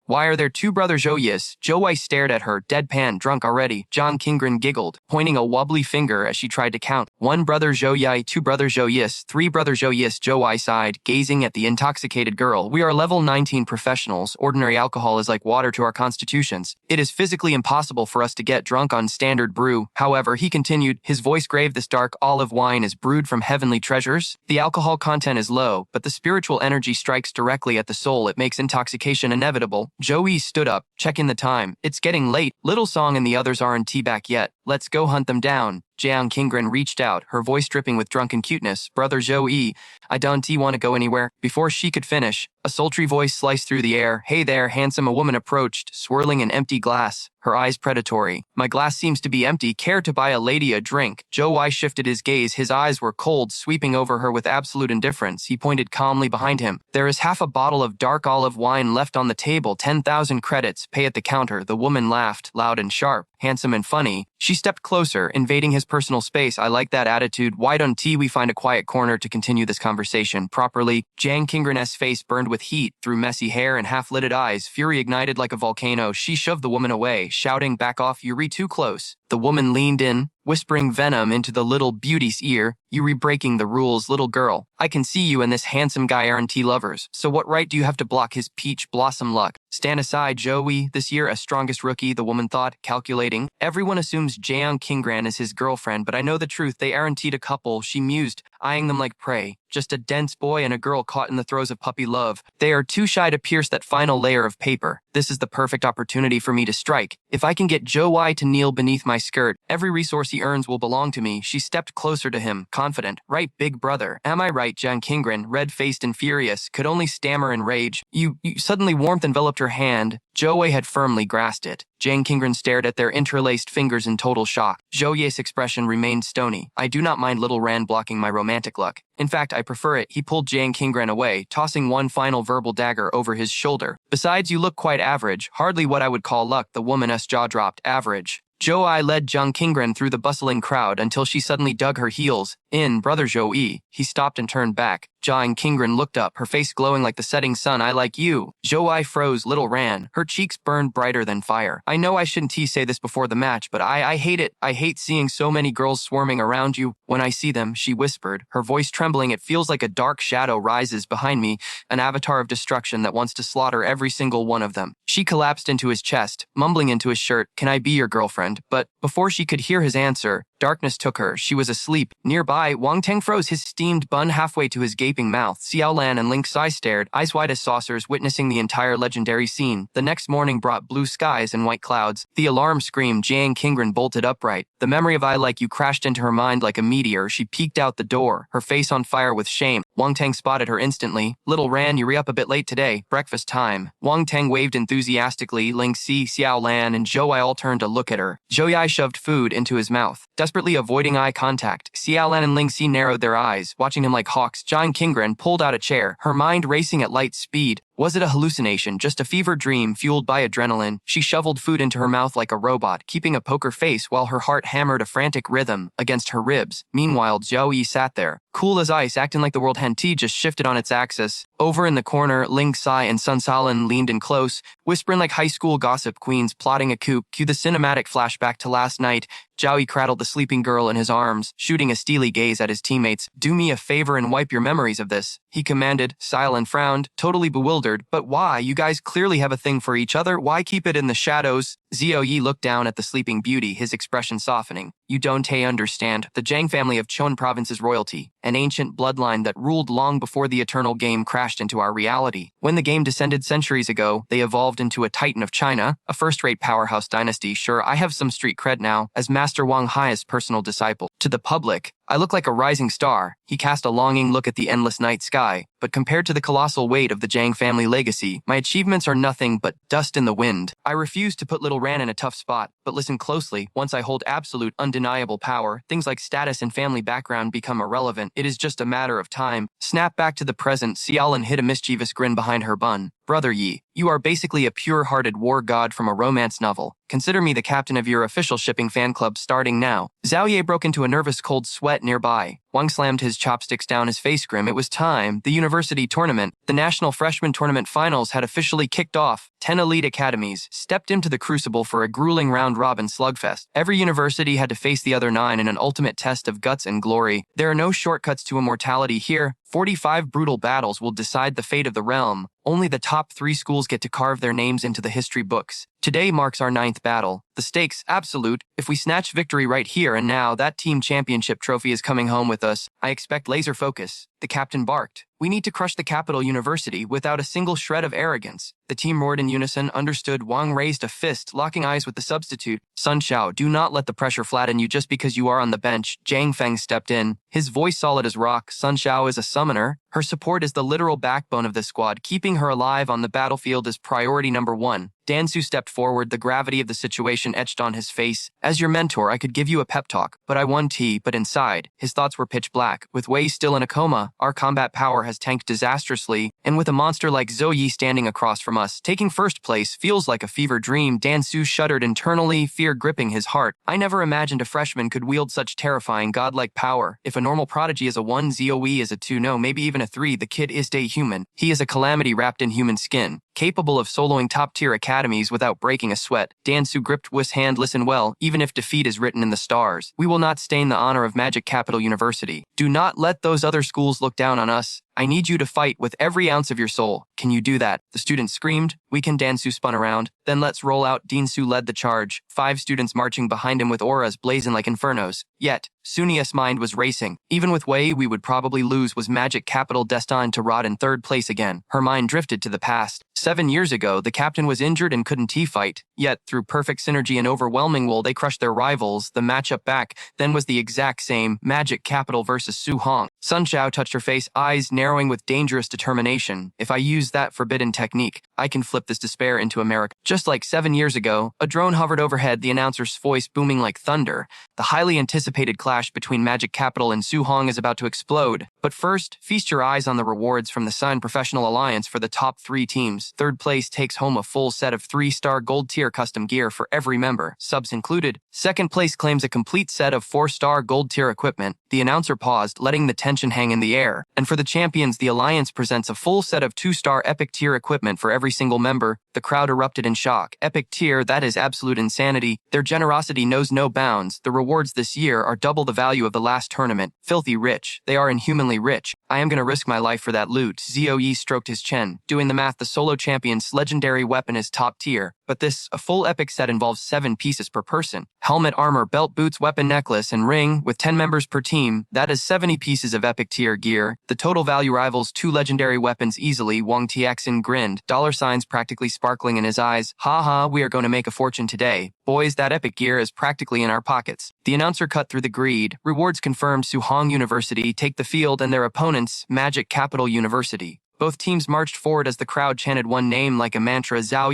Why are there 2 brother Zhou Yis? Zhou Wei stared at her, deadpan, drunk already. Zhang Qingran giggled, pointing a wobbly finger as she tried to count. 1 brother Zhou Yi, 2 brother Zhou Yis, 3 brother Zhou Yis. Zhou Wei sighed, gazing at the intoxicated girl. We are level 19 professionals. Ordinary alcohol is like water to our constitutions. It is physically impossible for us to get drunk on standard brew. However, he continued, his voice grave, this dark olive wine is brewed from heavenly treasures. The alcohol content is low, but the spiritual energy strikes directly at the soul. It makes intoxication inevitable. Zhou Yi stood up, checking the time. It's getting late. Little Song and the others aren't back yet. Let's go hunt them down. Jiang Qinggren reached out, her voice dripping with drunken cuteness. Brother Zhou Yi, I don't want to go anywhere. Before she could finish, a sultry voice sliced through the air. Hey there, handsome. A woman approached, swirling an empty glass, her eyes predatory. My glass seems to be empty. Care to buy a lady a drink? Zhou Yi shifted his gaze. His eyes were cold, sweeping over her with absolute indifference. He pointed calmly behind him. There is half a bottle of dark olive wine left on the table. 10,000 credits. Pay at the counter. The woman laughed, loud and sharp, handsome and funny. She stepped closer, invading his personal space. I like that attitude. Why don't we find a quiet corner to continue this conversation properly? Jiang Qinggren's face burned with heat through messy hair and half-lidded eyes. Fury ignited like a volcano. She shoved the woman away, shouting, "Back off, Yuri, too close." The woman leaned in, whispering venom into the little beauty's ear. "Yuri, breaking the rules, little girl. I can see you and this handsome guy aren't lovers, so what right do you have to block his peach blossom luck? Stand aside, Joey. This year a strongest rookie," the woman thought, calculating. Everyone assumes Jiang Qinggren is his girlfriend, but I know the truth. They aren't a couple, she mused, eyeing them like prey. Just a dense boy and a girl caught in the throes of puppy love. They are too shy to pierce that final layer of paper. This is the perfect opportunity for me to strike. If I can get Joey to kneel beneath my skirt, every resource he earns will belong to me. She stepped closer to him, confident. Right, big brother. Am I right? Jiang Qinggren, red-faced and furious, could only stammer in rage. You suddenly warmth enveloped her hand. Joey had firmly grasped it. Jiang Qinggren stared at their interlaced fingers in total shock. Zhou expression remained stony. I do not mind little Ran blocking my romantic luck. In fact, I prefer it. He pulled Jiang Qinggren away, tossing one final verbal dagger over his shoulder. Besides, you look quite average. Hardly what I would call luck. The woman's jaw dropped. Average. Zhou led Jiang Qinggren through the bustling crowd until she suddenly dug her heels in. Brother Zhou. He stopped and turned back. Jiang Qinggren looked up, her face glowing like the setting sun. I like you. Zhou froze. Little Ran. Her cheeks burned brighter than fire. I know I shouldn't say this before the match, but I hate it. I hate seeing so many girls swarming around you. When I see them, she whispered, her voice trembling. It feels like a dark shadow rises behind me, an avatar of destruction that wants to slaughter every single one of them. She collapsed into his chest, mumbling into his shirt, "Can I be your girlfriend?" But before she could hear his answer, darkness took her. She was asleep. Nearby, Wang Teng froze his steamed bun halfway to his gaping mouth. Xiao Lan and Ling Sai stared, eyes wide as saucers, witnessing the entire legendary scene. The next morning brought blue skies and white clouds. The alarm screamed. Jiang Qinggren bolted upright. The memory of I like you crashed into her mind like a meteor. She peeked out the door, her face on fire with shame. Wang Teng spotted her instantly. Little Ran, you up a bit late today. Breakfast time. Wang Teng waved enthusiastically. Ling Si, Xiao Lan, and Zhou all turned to look at her. Zhou shoved food into his mouth, desperately avoiding eye contact. Xiao Lan and Ling Si narrowed their eyes, watching him like hawks. Jiang Qinggren pulled out a chair, her mind racing at light speed. Was it a hallucination, just a fever dream fueled by adrenaline? She shoveled food into her mouth like a robot, keeping a poker face while her heart hammered a frantic rhythm against her ribs. Meanwhile, Zhou sat there, cool as ice, acting like the world Henti just shifted on its axis. Over in the corner, Ling Sai and Sun Salin leaned in close, whispering like high school gossip queens plotting a coup. Cue the cinematic flashback to last night. Zhou cradled the sleeping girl in his arms, shooting a steely gaze at his teammates. Do me a favor and wipe your memories of this, he commanded. Silent frowned, totally bewildered. But why? You guys clearly have a thing for each other. Why keep it in the shadows? Zhou Yi looked down at the sleeping beauty, his expression softening. You don't understand. The Zhang family of Chon province's royalty, an ancient bloodline that ruled long before the eternal game crashed into our reality. When the game descended centuries ago, they evolved into a titan of China, a first-rate powerhouse dynasty. Sure, I have some street cred now, as Master Wang Hai's personal disciple. To the public, I look like a rising star. He cast a longing look at the endless night sky. But compared to the colossal weight of the Zhang family legacy, my achievements are nothing but dust in the wind. I refuse to put little Ran in a tough spot, but listen closely. Once I hold absolute, undeniable power, things like status and family background become irrelevant. It is just a matter of time. Snap back to the present. Xiaolin hid a mischievous grin behind her bun. Brother Yi, you are basically a pure-hearted war god from a romance novel. Consider me the captain of your official shipping fan club starting now. Zhao Ye broke into a nervous cold sweat nearby. Wang slammed his chopsticks down his face grim. It was time. The university tournament, the national freshman tournament finals had officially kicked off. 10 elite academies stepped into the crucible for a grueling round-robin slugfest. Every university had to face the other 9 in an ultimate test of guts and glory. There are no shortcuts to immortality here. 45 brutal battles will decide the fate of the realm. Only the top 3 schools get to carve their names into the history books. Today marks our 9th battle. The stakes, absolute. If we snatch victory right here and now, that team championship trophy is coming home with us. I expect laser focus. the captain barked. We need to crush the capital university without a single shred of arrogance. The team roared in unison. Understood. Wang raised a fist, locking eyes with the substitute. Sun Xiao, do not let the pressure flatten you just because you are on the bench. Zhang Feng stepped in, his voice solid as rock. Sun Xiao is a summoner. Her support is the literal backbone of this squad. Keeping her alive on the battlefield is priority number one. Dansu stepped forward, the gravity of the situation etched on his face. As your mentor, I could give you a pep talk, but I won T. But inside, his thoughts were pitch black. With Wei still in a coma, our combat power has tanked disastrously, and with a monster like Zhou Yi standing across from us, taking first place feels like a fever dream. Dansu shuddered internally, fear gripping his heart. I never imagined a freshman could wield such terrifying godlike power. If a normal prodigy is a 1, Zoe is a 2, no, maybe even a 3, the kid is day human. He is a calamity wrapped in human skin, capable of soloing top-tier academies without breaking a sweat. Dansu gripped Wu's hand. Listen well, even if defeat is written in the stars, we will not stain the honor of Magic Capital University. Do not let those other schools look down on us. I need you to fight with every ounce of your soul. Can you do that? The student screamed. We can. Dansu spun around. Then let's roll out. Dinsu led the charge, 5 students marching behind him with auras blazing like infernos. Yet, Sunia's mind was racing. Even with Wei, we would probably lose. Was Magic Capital destined to rot in 3rd place again? Her mind drifted to the past. 7 years ago, the captain was injured and couldn't T-fight. Yet, through perfect synergy and overwhelming will, they crushed their rivals. The matchup back then was the exact same. Magic Capital versus Su Hong. Sun Xiao touched her face, eyes narrowing with dangerous determination. If I use that forbidden technique, I can flip this despair into America. Just like 7 years ago, a drone hovered overhead, the announcer's voice booming like thunder. The highly anticipated clash between Magic Capital and Su Hong is about to explode. But first, feast your eyes on the rewards from the Sun Professional Alliance for the top 3 teams. 3rd place takes home a full set of 3-star gold tier custom gear for every member, subs included. 2nd place claims a complete set of 4-star gold tier equipment. The announcer paused, letting the tension hang in the air. And for the champions, the Alliance presents a full set of 2-star epic tier equipment for every single member. The crowd erupted in shock. Epic tier, that is absolute insanity. Their generosity knows no bounds. The rewards this year are double the value of the last tournament. Filthy rich. They are inhumanly rich. I am gonna risk my life for that loot. Zoe stroked his chin. Doing the math, the solo champion's legendary weapon is top tier. But this, a full epic set involves 7 pieces per person. Helmet, armor, belt, boots, weapon, necklace, and ring, with 10 members per team. That is 70 pieces of epic tier gear. The total value rivals 2 legendary weapons easily. Wang Tianxin grinned, dollar signs practically sparkling in his eyes. Ha, we are going to make a fortune today. Boys, that epic gear is practically in our pockets. The announcer cut through the greed. Rewards confirmed. Su Hong University take the field and their opponents, Magic Capital University. Both teams marched forward as the crowd chanted one name like a mantra. Zhao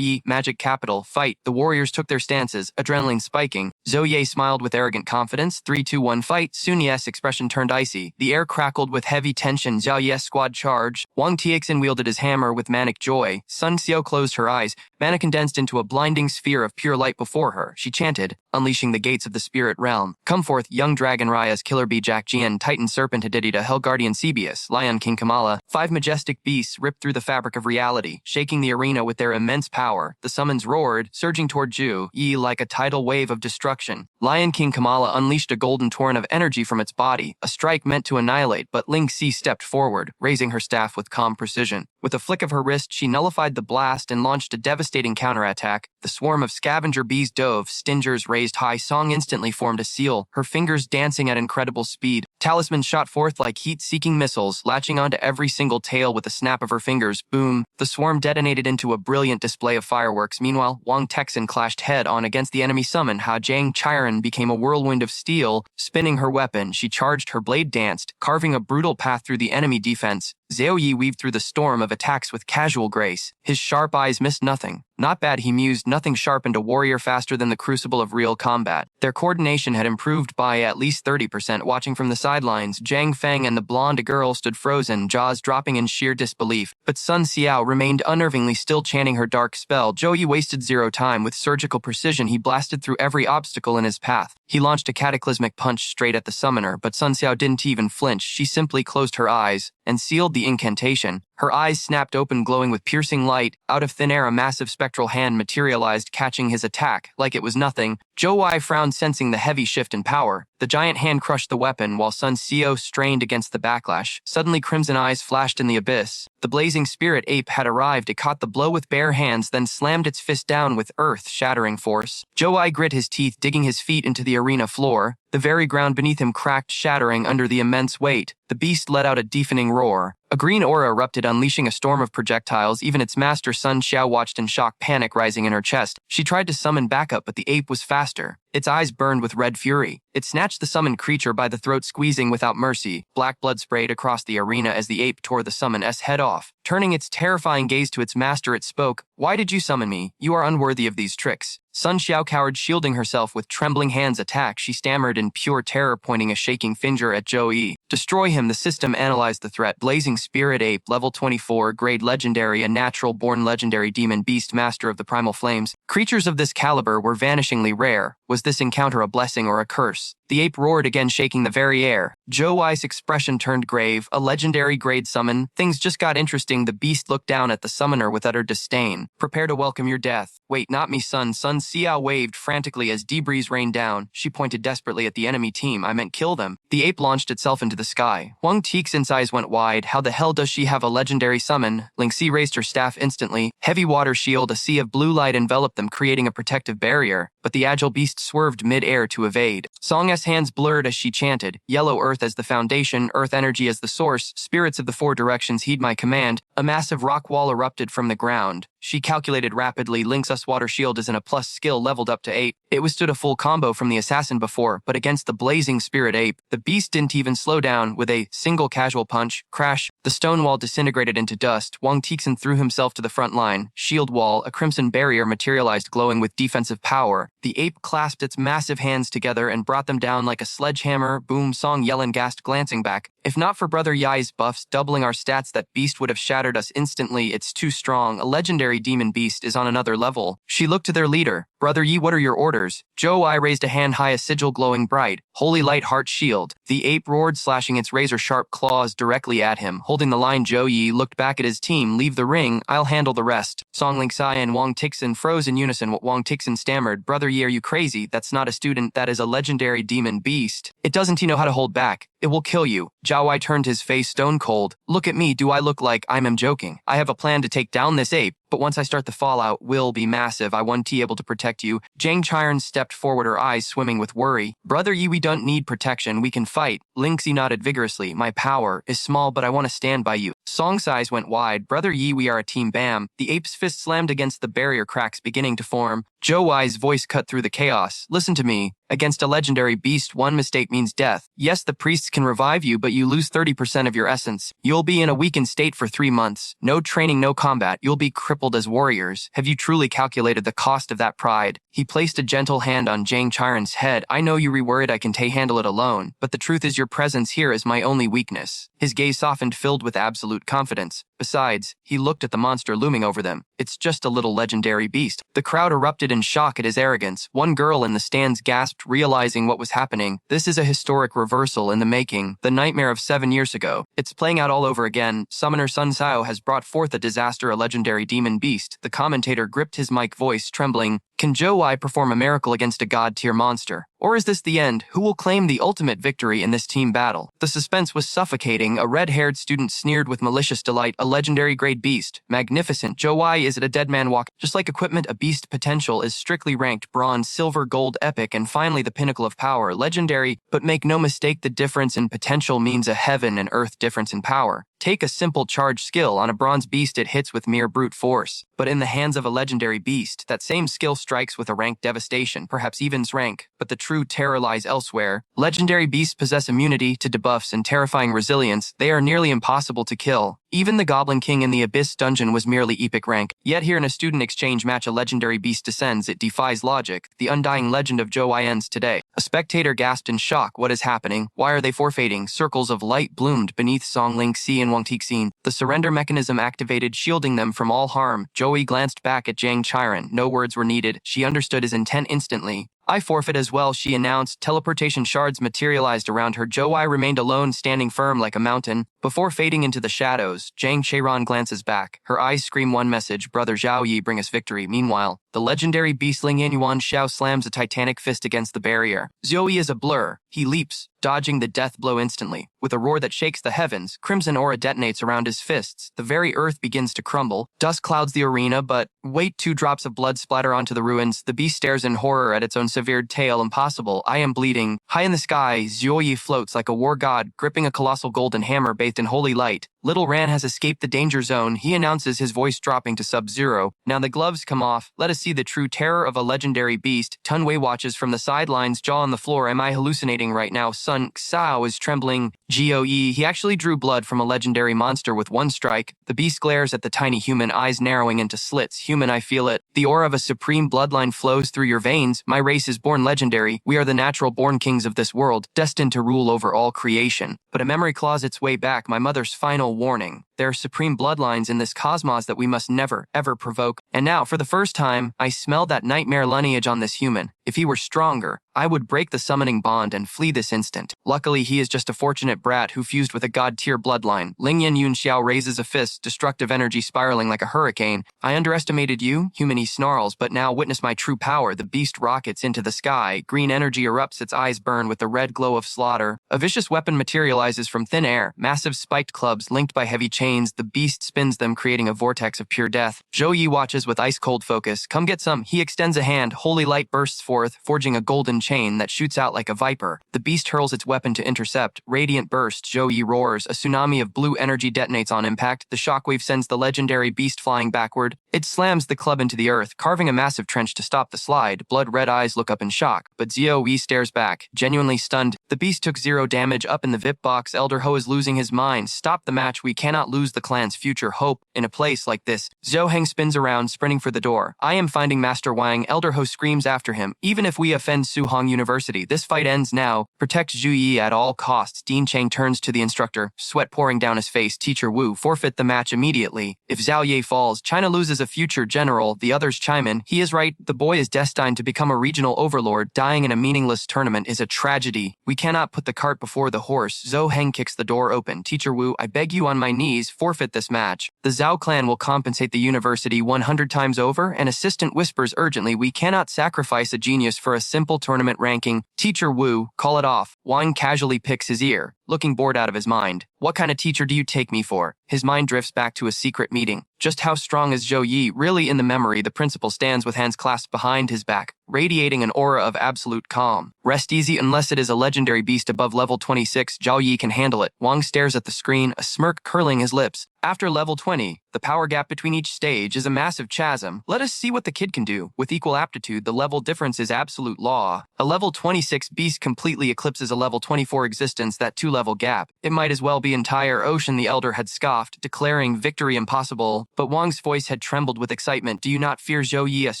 Yi, Magic Capital, fight. The warriors took their stances, adrenaline spiking. Zhou Ye smiled with arrogant confidence. 3, 2, 1, fight. Sun Ye's expression turned icy. The air crackled with heavy tension. Zhao Ye's squad charged. Wang Tianxin wielded his hammer with manic joy. Sun Xiao closed her eyes. Mana condensed into a blinding sphere of pure light before her. She chanted, unleashing the gates of the spirit realm. Come forth, young dragon Raya's Killer Bee Jack Jian, Titan Serpent Hadidida, Hell Guardian Cebius, Lion King Kamala. 5 majestic beasts ripped through the fabric of reality, shaking the arena with their immense power. The summons roared, surging toward Zhu Yi like a tidal wave of destruction. Lion King Kamala unleashed a golden torrent of energy from its body, a strike meant to annihilate, but Ling Si stepped forward, raising her staff with calm precision. With a flick of her wrist, she nullified the blast and launched a devastating counterattack. The swarm of scavenger bees dove, stingers raised high. Song instantly formed a seal, her fingers dancing at incredible speed. Talisman shot forth like heat-seeking missiles, latching onto every single tail with a snap of her fingers. Boom! The swarm detonated into a brilliant display of fireworks. Meanwhile, Wang Texan clashed head-on against the enemy summon. Ha Jiang Chiron became a whirlwind of steel. Spinning her weapon, she charged. Her blade danced, carving a brutal path through the enemy defense. Zhao Yi weaved through the storm of attacks with casual grace. His sharp eyes missed nothing. Not bad, he mused. Nothing sharpened a warrior faster than the crucible of real combat. Their coordination had improved by at least 30%. Watching from the sidelines, Zhang Feng and the blonde girl stood frozen, jaws dropping in sheer disbelief. But Sun Xiao remained unnervingly still, chanting her dark spell. Zhou Yi wasted zero time. With surgical precision, he blasted through every obstacle in his path. He launched a cataclysmic punch straight at the summoner, but Sun Xiao didn't even flinch. She simply closed her eyes and sealed the incantation. Her eyes snapped open, glowing with piercing light. Out of thin air, a massive spectral hand materialized, catching his attack like it was nothing. Zhou Wei frowned, sensing the heavy shift in power. The giant hand crushed the weapon while Sun Xiao strained against the backlash. Suddenly crimson eyes flashed in the abyss. The blazing spirit ape had arrived. It caught the blow with bare hands, then slammed its fist down with earth-shattering force. Zhou grit his teeth, digging his feet into the arena floor. The very ground beneath him cracked, shattering under the immense weight. The beast let out a deafening roar. A green aura erupted, unleashing a storm of projectiles. Even its master Sun Xiao watched in shock, panic rising in her chest. She tried to summon backup, but the ape was faster. Its eyes burned with red fury. It snatched the summoned creature by the throat, squeezing without mercy. Black blood sprayed across the arena as the ape tore the summon's head off. Turning its terrifying gaze to its master, it spoke, "Why did you summon me? You are unworthy of these tricks." Sun Xiao cowered, shielding herself with trembling hands. "Attack," she stammered in pure terror, pointing a shaking finger at Zhou Yi. "Destroy him." The system analyzed the threat. Blazing spirit ape, level 24, grade legendary, a natural-born legendary demon beast, master of the primal flames. Creatures of this caliber were vanishingly rare. Was this encounter a blessing or a curse? The ape roared again, shaking the very air. Zhou Yi's expression turned grave. A legendary grade summon. Things just got interesting. The beast looked down at the summoner with utter disdain. "Prepare to welcome your death." "Wait, not me, son." Sun Xiao waved frantically as debris rained down. She pointed desperately at the enemy team. "I meant kill them." The ape launched itself into the sky. Wang Tixin's eyes went wide. How the hell does she have a legendary summon? Ling Xi raised her staff instantly. Heavy water shield, a sea of blue light enveloped them, creating a protective barrier. But the agile beast swerved mid-air to evade. Song's hands blurred as she chanted, "Yellow earth as the foundation, earth energy as the source, spirits of the four directions heed my command." A massive rock wall erupted from the ground. She calculated rapidly. Link's water shield is in a plus skill, leveled up to 8. It withstood a full combo from the assassin before, but against the blazing spirit ape, the beast didn't even slow down. With a single casual punch, crash, the stone wall disintegrated into dust. Wang Tixin threw himself to the front line. Shield wall, a crimson barrier materialized, glowing with defensive power. The ape clasped its massive hands together and brought them down like a sledgehammer. Boom, Song Yellen gasped, glancing back. "If not for Brother Yai's buffs doubling our stats, that beast would have shattered us instantly. It's too strong. A legendary demon beast is on another level." She looked to their leader. "Brother Yi, what are your orders?" Zhou Yi raised a hand high, a sigil glowing bright. "Holy light, heart shield." The ape roared, slashing its razor-sharp claws directly at him. Holding the line, Zhou Yi looked back at his team. "Leave the ring. I'll handle the rest." Song Ling Xi and Wang Tixin froze in unison. What? Wang Tixin stammered, "Brother Yi, are you crazy? That's not a student. That is a legendary demon beast. It doesn't know how to hold back. It will kill you." Zhao Yi turned his face stone cold. "Look at me. Do I look like I'm joking? I have a plan to take down this ape. But once I start, the fallout will be massive. I won't be able to protect you." Zhang Chiron stepped forward, her eyes swimming with worry. "Brother Yi, we don't need protection. We can fight." Ling Xi nodded vigorously. "My power is small, but I want to stand by you." Song's eyes went wide. "Brother Yi, we are a team." Bam! The ape's fist slammed against the barrier, cracks beginning to form. Zhou Yi's voice cut through the chaos. "Listen to me. Against a legendary beast, one mistake means death. Yes, the priests can revive you, but you lose 30% of your essence. You'll be in a weakened state for 3 months. No training, no combat. You'll be crippled as warriors. Have you truly calculated the cost of that pride?" He placed a gentle hand on Zhang Chiron's head. "I know you worried I can handle it alone, but the truth is your presence here is my only weakness." His gaze softened, filled with absolute confidence. Besides, he looked at the monster looming over them. "It's just a little legendary beast." The crowd erupted in shock at his arrogance. One girl in the stands gasped, realizing what was happening. This is a historic reversal in the making. The nightmare of 7 years ago. It's playing out all over again. Summoner Sun Xiao has brought forth a disaster, a legendary demon beast. The commentator gripped his mic, voice trembling. Can Zhou Yi perform a miracle against a god-tier monster? Or is this the end? Who will claim the ultimate victory in this team battle? The suspense was suffocating. A red-haired student sneered with malicious delight. "A legendary-grade beast. Magnificent. Zhou Yi, is it a dead man walk?" Just like equipment, a beast potential is strictly ranked bronze, silver, gold, epic, and finally the pinnacle of power, legendary. But make no mistake, the difference in potential means a heaven and earth difference in power. Take a simple charge skill. On a bronze beast, it hits with mere brute force. But in the hands of a legendary beast, that same skill strikes with a rank devastation, perhaps even's rank. But the true terror lies elsewhere. Legendary beasts possess immunity to debuffs and terrifying resilience. They are nearly impossible to kill. Even the Goblin King in the Abyss dungeon was merely epic rank. Yet here in a student exchange match, a legendary beast descends. It defies logic. The undying legend of Zhou Yi ends today. A spectator gasped in shock. What is happening? Why are they forfeiting? Circles of light bloomed beneath Song Ling Xi and Wang Tixin. The surrender mechanism activated, shielding them from all harm. Zhou Yi glanced back at Zhang Chiron. No words were needed. She understood his intent instantly. "I forfeit as well," she announced. Teleportation shards materialized around her. Zhou Yi remained alone, standing firm like a mountain. Before fading into the shadows, Zhang Chiron glances back. Her eyes scream one message: "Brother Zhao Yi, bring us victory." Meanwhile, the The legendary beastling Yuan Xiao slams a titanic fist against the barrier. Zhou is a blur. He leaps, dodging the death blow instantly. With a roar that shakes the heavens, crimson aura detonates around his fists. The very earth begins to crumble. Dust clouds the arena, but wait, 2 drops of blood splatter onto the ruins. The beast stares in horror at its own severed tail. Impossible. I am bleeding. High in the sky, Zhou floats like a war god, gripping a colossal golden hammer bathed in holy light. Little Ran has escaped the danger zone, he announces, his voice dropping to sub-zero. Now the gloves come off. Let us see the true terror of a legendary beast. Tunwei watches from the sidelines, jaw on the floor. Am I hallucinating right now? Sun Xiao is trembling. Goe, he actually drew blood from a legendary monster with 1 strike. The beast glares at the tiny human, eyes narrowing into slits. Human, I feel it. The aura of a supreme bloodline flows through your veins. My race is born legendary. We are the natural-born kings of this world, destined to rule over all creation. But a memory claws its way back, my mother's final warning. There are supreme bloodlines in this cosmos that we must never, ever provoke. And now, for the first time, I smell that nightmare lineage on this human. If he were stronger, I would break the summoning bond and flee this instant. Luckily, he is just a fortunate brat who fused with a god-tier bloodline. Lingyan Yunxiao raises a fist, destructive energy spiraling like a hurricane. I underestimated you, human, he snarls, but now witness my true power. The beast rockets into the sky. Green energy erupts, its eyes burn with the red glow of slaughter. A vicious weapon materializes from thin air. Massive spiked clubs linked by heavy chains. The beast spins them, creating a vortex of pure death. Zhou watches with ice-cold focus. Come get some. He extends a hand. Holy light bursts forth, forging a golden chain that shoots out like a viper. The beast hurls its weapon to intercept. Radiant burst. Zhou roars. A tsunami of blue energy detonates on impact. The shockwave sends the legendary beast flying backward. It slams the club into the earth, carving a massive trench to stop the slide. Blood-red eyes look up in shock, but Zhou stares back, genuinely stunned. The beast took 0 damage. Up in the VIP box, Elder Ho is losing his mind. Stop the match. We cannot lose the clan's future hope in a place like this. Zhou Heng spins around, sprinting for the door. I am finding Master Wang. Elder Ho screams after him. Even if we offend Su Hong University, this fight ends now. Protect Zhu Yi at all costs. Dean Chang turns to the instructor, sweat pouring down his face. Teacher Wu, forfeit the match immediately. If Zhao Ye falls, China loses a future general. The others chime in. He is right. The boy is destined to become a regional overlord. Dying in a meaningless tournament is a tragedy. We cannot put the cart before the horse. Zhou Heng kicks the door open. Teacher Wu, I beg you on my knees, forfeit this match. The Zhao clan will compensate the university 100 times over. An assistant whispers urgently, we cannot sacrifice a genius for a simple tournament ranking. Teacher Wu, call it off. Wang casually picks his ear, looking bored out of his mind. What kind of teacher do you take me for? His mind drifts back to a secret meeting. Just how strong is Zhou Yi? Really in the memory, the principal stands with hands clasped behind his back, radiating an aura of absolute calm. Rest easy unless it is a legendary beast above level 26. Zhao Yi can handle it. Wang stares at the screen, a smirk curling his lips. After level 20, the power gap between each stage is a massive chasm. Let us see what the kid can do. With equal aptitude, the level difference is absolute law. A level 26 beast completely eclipses a level 24 existence, that 2-level gap. It might as well be entire ocean, the elder had scoffed, declaring victory impossible. But Wang's voice had trembled with excitement. Do you not fear Zhou Yi's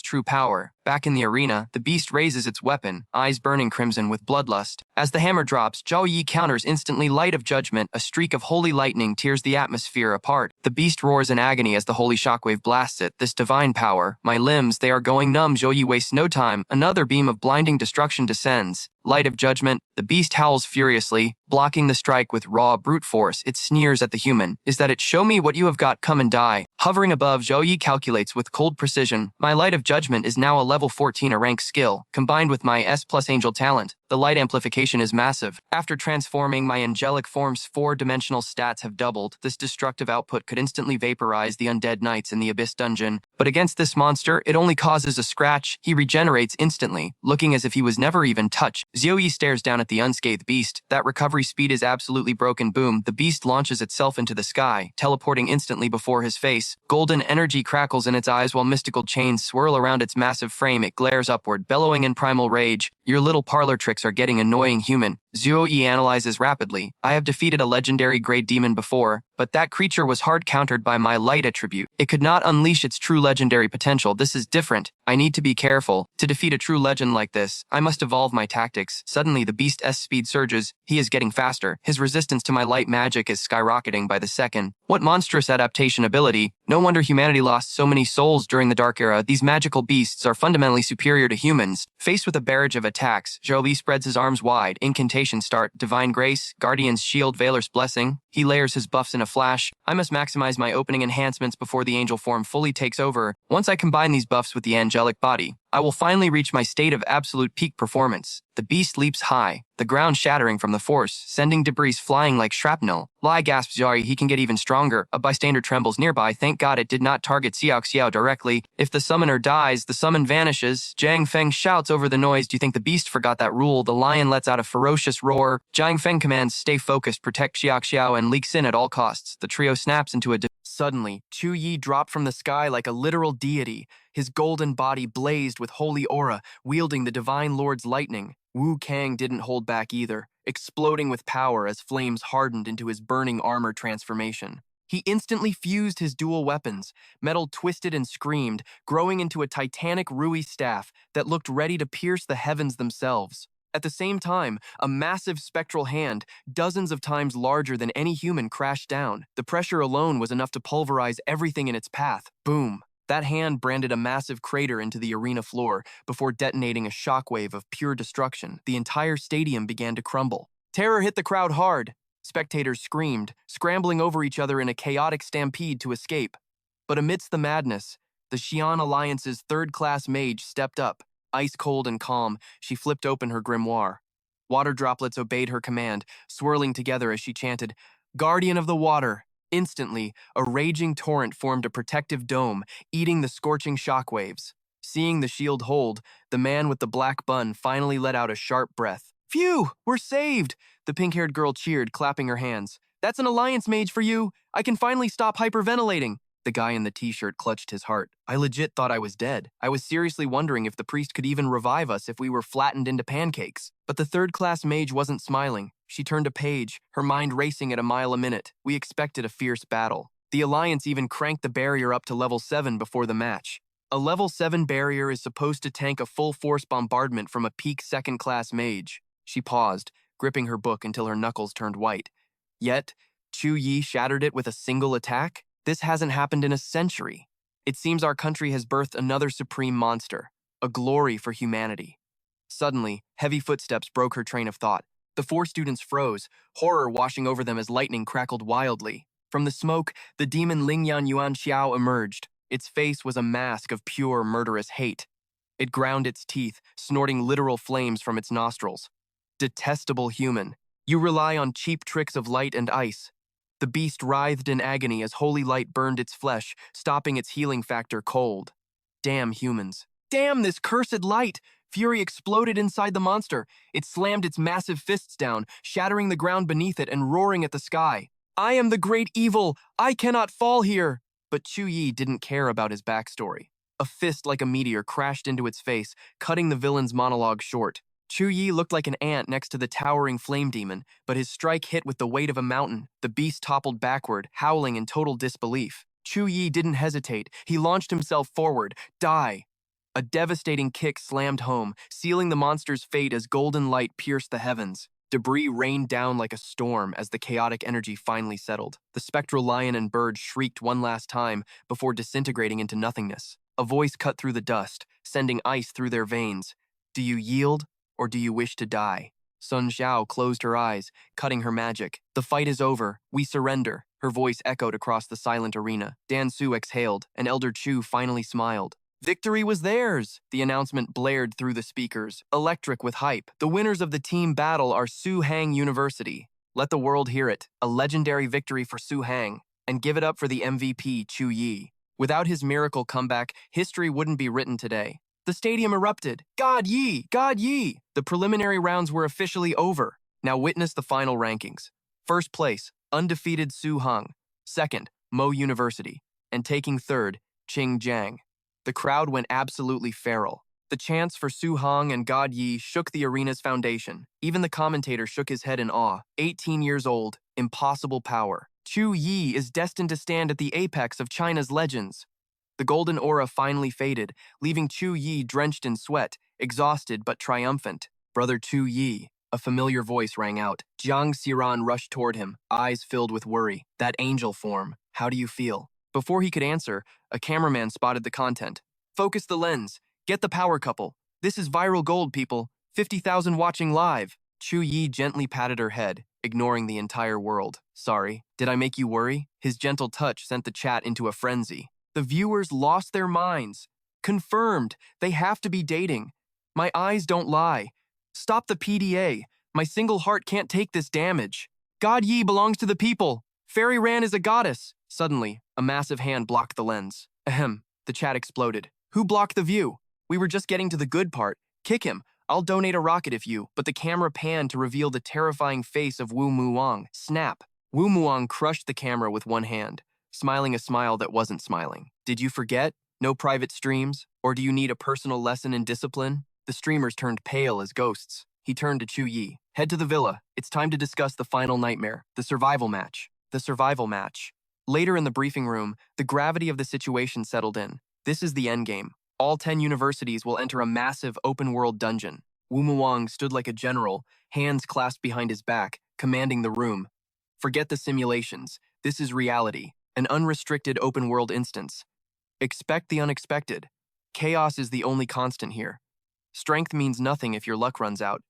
true power? Back in the arena, the beast raises its weapon, eyes burning crimson with bloodlust. As the hammer drops, Zhao Yi counters instantly. Light of judgment, a streak of holy lightning tears the atmosphere apart. The beast roars in agony as the holy shockwave blasts it. This divine power, my limbs, they are going numb. Zhou Yi wastes no time. Another beam of blinding destruction descends. Light of judgment, the beast howls furiously, blocking the strike with raw brute force. It sneers at the human. Is that it? Show me what you have got, come and die. Hovering above, Zhou Yi calculates with cold precision. My light of judgment is now a level 14 a rank skill, combined with my S+ angel talent. The light amplification is massive. After transforming my angelic forms, 4-dimensional stats have doubled. This destructive output could instantly vaporize the undead knights in the Abyss dungeon. But against this monster, it only causes a scratch. He regenerates instantly, looking as if he was never even touched. Zhou Yi stares down at the unscathed beast. That recovery speed is absolutely broken. Boom, the beast launches itself into the sky, teleporting instantly before his face. Golden energy crackles in its eyes while mystical chains swirl around its massive frame. It glares upward, bellowing in primal rage. Your little parlor tricks are getting annoying, human. Zhou Yi analyzes rapidly. I have defeated a legendary grade demon before, but that creature was hard countered by my light attribute. It could not unleash its true legendary potential. This is different. I need to be careful. To defeat a true legend like this, I must evolve my tactics. Suddenly, the beast's speed surges. He is getting faster. His resistance to my light magic is skyrocketing by the second. What monstrous adaptation ability. No wonder humanity lost so many souls during the Dark Era. These magical beasts are fundamentally superior to humans. Faced with a barrage of attacks, Zhou Li spreads his arms wide. Incantation start. Divine Grace, Guardian's Shield, Valor's Blessing. He layers his buffs in a flash. I must maximize my opening enhancements before the angel form fully takes over. Once I combine these buffs with the angelic body, I will finally reach my state of absolute peak performance. The beast leaps high, the ground shattering from the force, sending debris flying like shrapnel. Lai gasps, "Sorry, he can get even stronger." A bystander trembles nearby. Thank God it did not target Xiao directly. If the summoner dies, the summon vanishes. Jiang Feng shouts over the noise. Do you think the beast forgot that rule? The lion lets out a ferocious roar. Jiang Feng commands, "Stay focused, protect Xiao," and leaks in at all costs. The trio snaps into a... Suddenly, Chu Yi dropped from the sky like a literal deity. His golden body blazed with holy aura, wielding the Divine Lord's lightning. Wu Kang didn't hold back either, exploding with power as flames hardened into his burning armor transformation. He instantly fused his dual weapons. Metal twisted and screamed, growing into a titanic Rui staff that looked ready to pierce the heavens themselves. At the same time, a massive spectral hand, dozens of times larger than any human, crashed down. The pressure alone was enough to pulverize everything in its path. Boom! That hand branded a massive crater into the arena floor before detonating a shockwave of pure destruction. The entire stadium began to crumble. Terror hit the crowd hard. Spectators screamed, scrambling over each other in a chaotic stampede to escape. But amidst the madness, the Xi'an Alliance's third-class mage stepped up. Ice-cold and calm, she flipped open her grimoire. Water droplets obeyed her command, swirling together as she chanted, "Guardian of the water." Instantly, a raging torrent formed a protective dome, eating the scorching shockwaves. Seeing the shield hold, the man with the black bun finally let out a sharp breath. "Phew! We're saved!" The pink-haired girl cheered, clapping her hands. "That's an alliance mage for you! I can finally stop hyperventilating!" The guy in the t-shirt clutched his heart. "I legit thought I was dead. I was seriously wondering if the priest could even revive us if we were flattened into pancakes." But the third-class mage wasn't smiling. She turned a page, her mind racing at a mile a minute. We expected a fierce battle. The Alliance even cranked the barrier up to level 7 before the match. A level 7 barrier is supposed to tank a full-force bombardment from a peak second-class mage. She paused, gripping her book until her knuckles turned white. Yet, Chu Yi shattered it with a single attack? This hasn't happened in a century. It seems our country has birthed another supreme monster, a glory for humanity. Suddenly, heavy footsteps broke her train of thought. The 4 students froze, horror washing over them as lightning crackled wildly. From the smoke, the demon Lingyan Yuan Xiao emerged. Its face was a mask of pure, murderous hate. It ground its teeth, snorting literal flames from its nostrils. Detestable human, you rely on cheap tricks of light and ice. The beast writhed in agony as holy light burned its flesh, stopping its healing factor cold. Damn humans. Damn this cursed light! Fury exploded inside the monster. It slammed its massive fists down, shattering the ground beneath it and roaring at the sky. "I am the great evil! I cannot fall here!" But Chu Yi didn't care about his backstory. A fist like a meteor crashed into its face, cutting the villain's monologue short. Chu Yi looked like an ant next to the towering flame demon, but his strike hit with the weight of a mountain. The beast toppled backward, howling in total disbelief. Chu Yi didn't hesitate. He launched himself forward. Die! A devastating kick slammed home, sealing the monster's fate as golden light pierced the heavens. Debris rained down like a storm as the chaotic energy finally settled. The spectral lion and bird shrieked one last time before disintegrating into nothingness. A voice cut through the dust, sending ice through their veins. "Do you yield, or do you wish to die?" Sun Xiao closed her eyes, cutting her magic. "The fight is over. We surrender." Her voice echoed across the silent arena. Dan Su exhaled, and Elder Chu finally smiled. Victory was theirs! The announcement blared through the speakers, electric with hype. The winners of the team battle are Su Hang University. Let the world hear it. A legendary victory for Su Hang. And give it up for the MVP, Chu Yi. Without his miracle comeback, history wouldn't be written today. The stadium erupted. God Yi! God Yi! The preliminary rounds were officially over. Now witness the final rankings. First place, undefeated Su Hang. Second, Mo University. And taking third, Qing Jiang. The crowd went absolutely feral. The chants for Su Hang and God Yi shook the arena's foundation. Even the commentator shook his head in awe. 18 years old, impossible power. Chu Yi is destined to stand at the apex of China's legends. The golden aura finally faded, leaving Chu Yi drenched in sweat, exhausted but triumphant. "Brother Chu Yi," a familiar voice rang out. Jiang Xiran rushed toward him, eyes filled with worry. "That angel form, how do you feel?" Before he could answer, a cameraman spotted the content. "Focus the lens. Get the power couple. This is viral gold, people. 50,000 watching live." Chu Yi gently patted her head, ignoring the entire world. Sorry, did I make you worry? His gentle touch sent the chat into a frenzy. The viewers lost their minds. Confirmed, they have to be dating. My eyes don't lie. Stop the PDA. My single heart can't take this damage. God Yi belongs to the people. Fairy Ran is a goddess. Suddenly, a massive hand blocked the lens. Ahem, the chat exploded. Who blocked the view? We were just getting to the good part. Kick him. I'll donate a rocket if you. But the camera panned to reveal the terrifying face of Wu Muang. Snap. Wu Muang crushed the camera with one hand, smiling a smile that wasn't smiling. Did you forget? No private streams? Or do you need a personal lesson in discipline? The streamers turned pale as ghosts. He turned to Chu Yi. Head to the villa. It's time to discuss the final nightmare, the survival match. The survival match. Later in the briefing room, the gravity of the situation settled in. This is the endgame. All 10 universities will enter a massive open-world dungeon. Wu Muang stood like a general, hands clasped behind his back, commanding the room. Forget the simulations. This is reality, an unrestricted open-world instance. Expect the unexpected. Chaos is the only constant here. Strength means nothing if your luck runs out.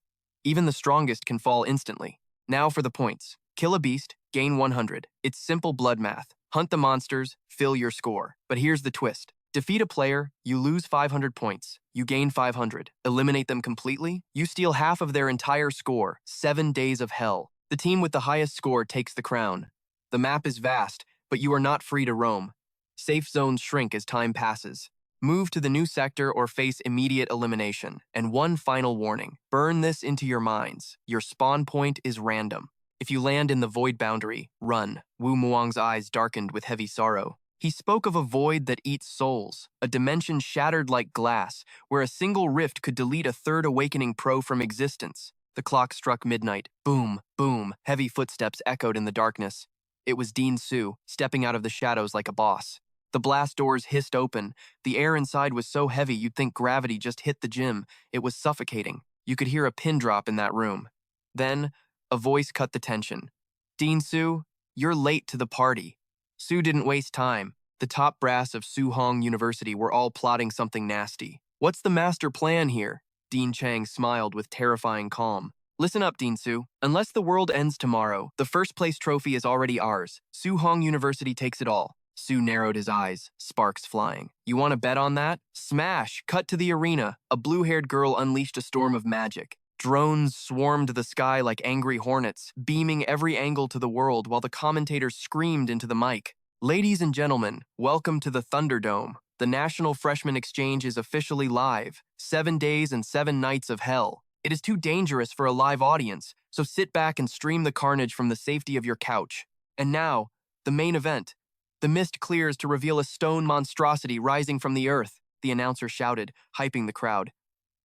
Even the strongest can fall instantly. Now for the points. Kill a beast, gain 100. It's simple blood math. Hunt the monsters, fill your score. But here's the twist. Defeat a player, you lose 500 points. You gain 500. Eliminate them completely, you steal half of their entire score. 7 days of hell. The team with the highest score takes the crown. The map is vast, but you are not free to roam. Safe zones shrink as time passes. Move to the new sector or face immediate elimination. And one final warning. Burn this into your minds. Your spawn point is random. If you land in the void boundary, run. Wu Muang's eyes darkened with heavy sorrow. He spoke of a void that eats souls, a dimension shattered like glass, where a single rift could delete a third awakening pro from existence. The clock struck midnight. Boom, boom, heavy footsteps echoed in the darkness. It was Dean Su, stepping out of the shadows like a boss. The blast doors hissed open. The air inside was so heavy you'd think gravity just hit the gym. It was suffocating. You could hear a pin drop in that room. Then, a voice cut the tension. Dean Su, you're late to the party. Su didn't waste time. The top brass of Su Hong University were all plotting something nasty. What's the master plan here? Dean Chang smiled with terrifying calm. Listen up, Dean Su. Unless the world ends tomorrow, the first place trophy is already ours. Su Hong University takes it all. Su narrowed his eyes, sparks flying. You want to bet on that? Smash! Cut to the arena. A blue-haired girl unleashed a storm of magic. Drones swarmed the sky like angry hornets, beaming every angle to the world while the commentators screamed into the mic. Ladies and gentlemen, welcome to the Thunderdome. The National Freshman Exchange is officially live. 7 days and 7 nights of hell. It is too dangerous for a live audience, so sit back and stream the carnage from the safety of your couch. And now, the main event. The mist clears to reveal a stone monstrosity rising from the earth, the announcer shouted, hyping the crowd.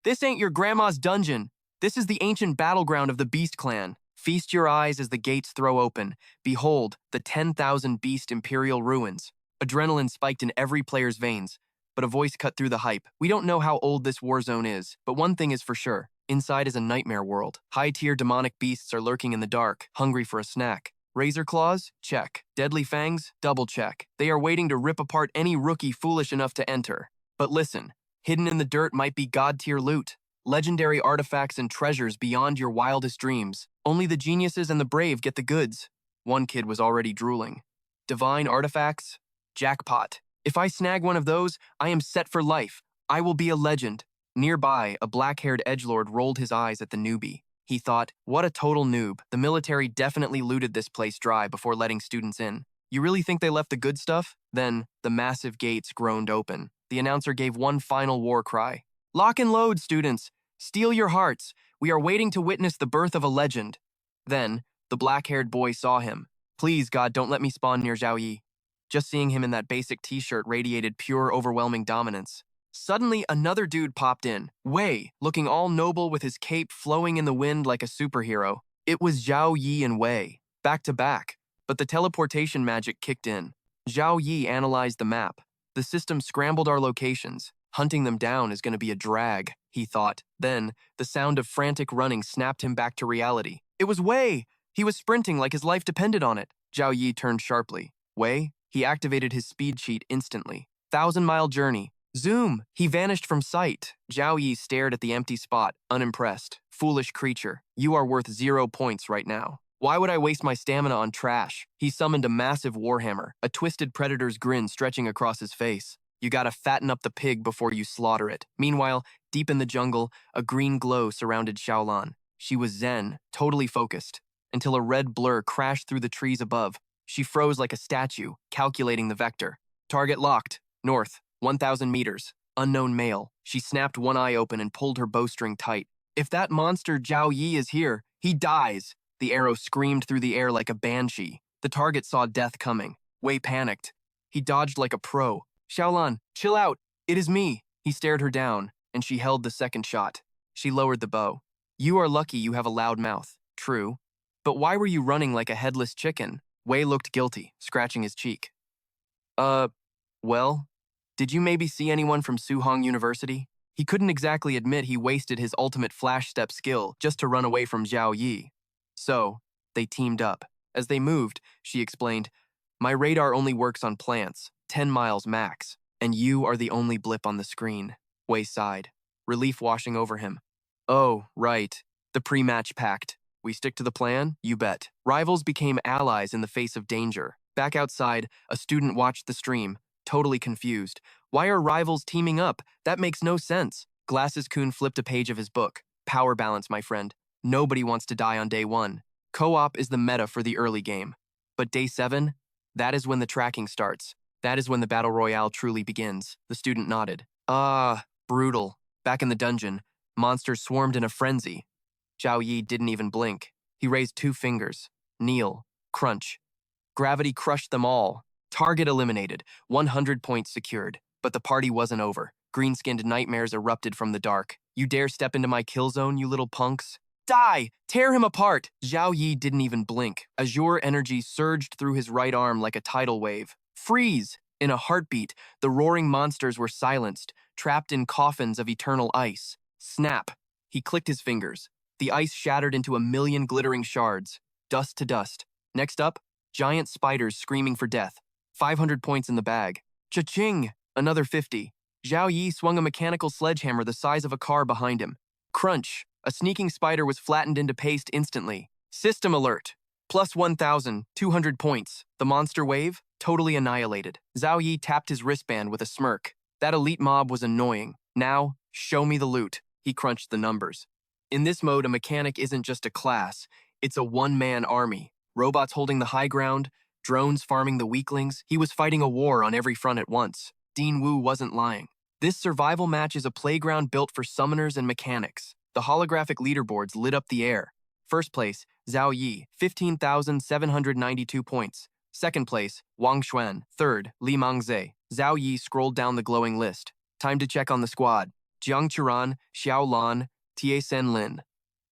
This ain't your grandma's dungeon. This is the ancient battleground of the Beast Clan. Feast your eyes as the gates throw open. Behold, the 10,000 Beast Imperial Ruins. Adrenaline spiked in every player's veins, but a voice cut through the hype. We don't know how old this war zone is, but one thing is for sure. Inside is a nightmare world. High-tier demonic beasts are lurking in the dark, hungry for a snack. Razor claws? Check. Deadly fangs? Double check. They are waiting to rip apart any rookie foolish enough to enter. But listen, hidden in the dirt might be god-tier loot. Legendary artifacts and treasures beyond your wildest dreams. Only the geniuses and the brave get the goods. One kid was already drooling. Divine artifacts? Jackpot. If I snag one of those, I am set for life. I will be a legend. Nearby, a black-haired edgelord rolled his eyes at the newbie. He thought, what a total noob. The military definitely looted this place dry before letting students in. You really think they left the good stuff? Then, the massive gates groaned open. The announcer gave one final war cry. Lock and load, students. Steel your hearts. We are waiting to witness the birth of a legend. Then, the black-haired boy saw him. Please, God, don't let me spawn near Zhao Yi. Just seeing him in that basic t-shirt radiated pure, overwhelming dominance. Suddenly, another dude popped in. Wei, looking all noble with his cape flowing in the wind like a superhero. It was Zhao Yi and Wei, back to back. But the teleportation magic kicked in. Zhao Yi analyzed the map. The system scrambled our locations. Hunting them down is going to be a drag, he thought. Then, the sound of frantic running snapped him back to reality. It was Wei! He was sprinting like his life depended on it. Zhao Yi turned sharply. Wei? He activated his speed cheat instantly. 1,000-mile journey. Zoom! He vanished from sight. Zhao Yi stared at the empty spot, unimpressed. Foolish creature. You are worth 0 points right now. Why would I waste my stamina on trash? He summoned a massive warhammer, a twisted predator's grin stretching across his face. You gotta fatten up the pig before you slaughter it. Meanwhile, deep in the jungle, a green glow surrounded Xiaolan. She was zen, totally focused, until a red blur crashed through the trees above. She froze like a statue, calculating the vector. Target locked. North, 1,000 meters. Unknown male. She snapped one eye open and pulled her bowstring tight. If that monster Zhao Yi is here, he dies. The arrow screamed through the air like a banshee. The target saw death coming. Wei panicked. He dodged like a pro. Xiaolan, chill out. It is me. He stared her down, and she held the second shot. She lowered the bow. You are lucky you have a loud mouth. True. But why were you running like a headless chicken? Wei looked guilty, scratching his cheek. Well, did you maybe see anyone from Suhong University? He couldn't exactly admit he wasted his ultimate flash step skill just to run away from Zhao Yi. So, they teamed up. As they moved, she explained, my radar only works on plants, 10 miles max, and you are the only blip on the screen. Wei sighed, relief washing over him. Oh, right, the pre-match pact. We stick to the plan? You bet. Rivals became allies in the face of danger. Back outside, a student watched the stream, totally confused. Why are rivals teaming up? That makes no sense. Glasses-kun flipped a page of his book. Power balance, my friend. Nobody wants to die on day 1. Co-op is the meta for the early game. But day 7? That is when the tracking starts. That is when the battle royale truly begins. The student nodded. Brutal. Back in the dungeon, monsters swarmed in a frenzy. Zhao Yi didn't even blink. He raised 2 fingers. Kneel. Crunch. Gravity crushed them all. Target eliminated. 100 points secured. But the party wasn't over. Green-skinned nightmares erupted from the dark. You dare step into my kill zone, you little punks? Die! Tear him apart! Zhao Yi didn't even blink. Azure energy surged through his right arm like a tidal wave. Freeze! In a heartbeat, the roaring monsters were silenced, trapped in coffins of eternal ice. Snap! He clicked his fingers. The ice shattered into a million glittering shards. Dust to dust. Next up, giant spiders screaming for death. 500 points in the bag. Cha-ching! Another 50. Zhao Yi swung a mechanical sledgehammer the size of a car behind him. Crunch! A sneaking spider was flattened into paste instantly. System alert. Plus 1,200 points. The monster wave? Totally annihilated. Zhao Yi tapped his wristband with a smirk. That elite mob was annoying. Now, show me the loot. He crunched the numbers. In this mode, a mechanic isn't just a class. It's a one-man army. Robots holding the high ground, drones farming the weaklings. He was fighting a war on every front at once. Dean Wu wasn't lying. This survival match is a playground built for summoners and mechanics. The holographic leaderboards lit up the air. First place, Zhao Yi, 15,792 points. Second place, Wang Xuan. Third, Li Mangze. Zhao Yi scrolled down the glowing list. Time to check on the squad. Jiang Churan, Xiao Lan, Tie Sen Lin.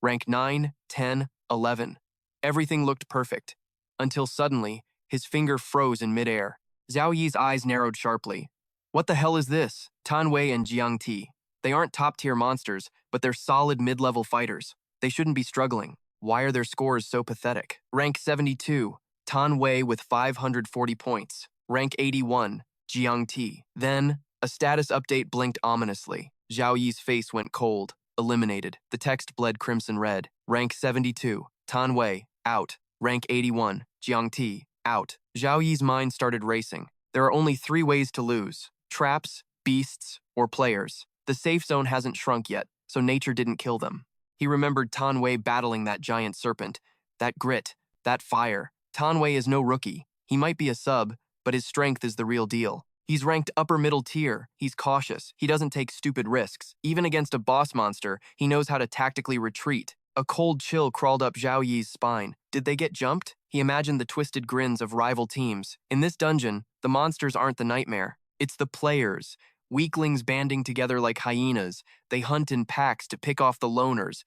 Rank 9, 10, 11. Everything looked perfect. Until suddenly, his finger froze in midair. Zhao Yi's eyes narrowed sharply. What the hell is this? Tan Wei and Jiang Ti. They aren't top-tier monsters, but they're solid mid-level fighters. They shouldn't be struggling. Why are their scores so pathetic? Rank 72, Tan Wei with 540 points. Rank 81, Jiang Ti. Then, a status update blinked ominously. Zhao Yi's face went cold. Eliminated. The text bled crimson red. Rank 72, Tan Wei, out. Rank 81, Jiang Ti, out. Zhao Yi's mind started racing. There are only 3 ways to lose. Traps, beasts, or players. The safe zone hasn't shrunk yet, so nature didn't kill them. He remembered Tan Wei battling that giant serpent. That grit, that fire. Tan Wei is no rookie. He might be a sub, but his strength is the real deal. He's ranked upper middle tier. He's cautious. He doesn't take stupid risks. Even against a boss monster, he knows how to tactically retreat. A cold chill crawled up Zhao Yi's spine. Did they get jumped? He imagined the twisted grins of rival teams. In this dungeon, the monsters aren't the nightmare. It's the players. Weaklings banding together like hyenas. They hunt in packs to pick off the loners.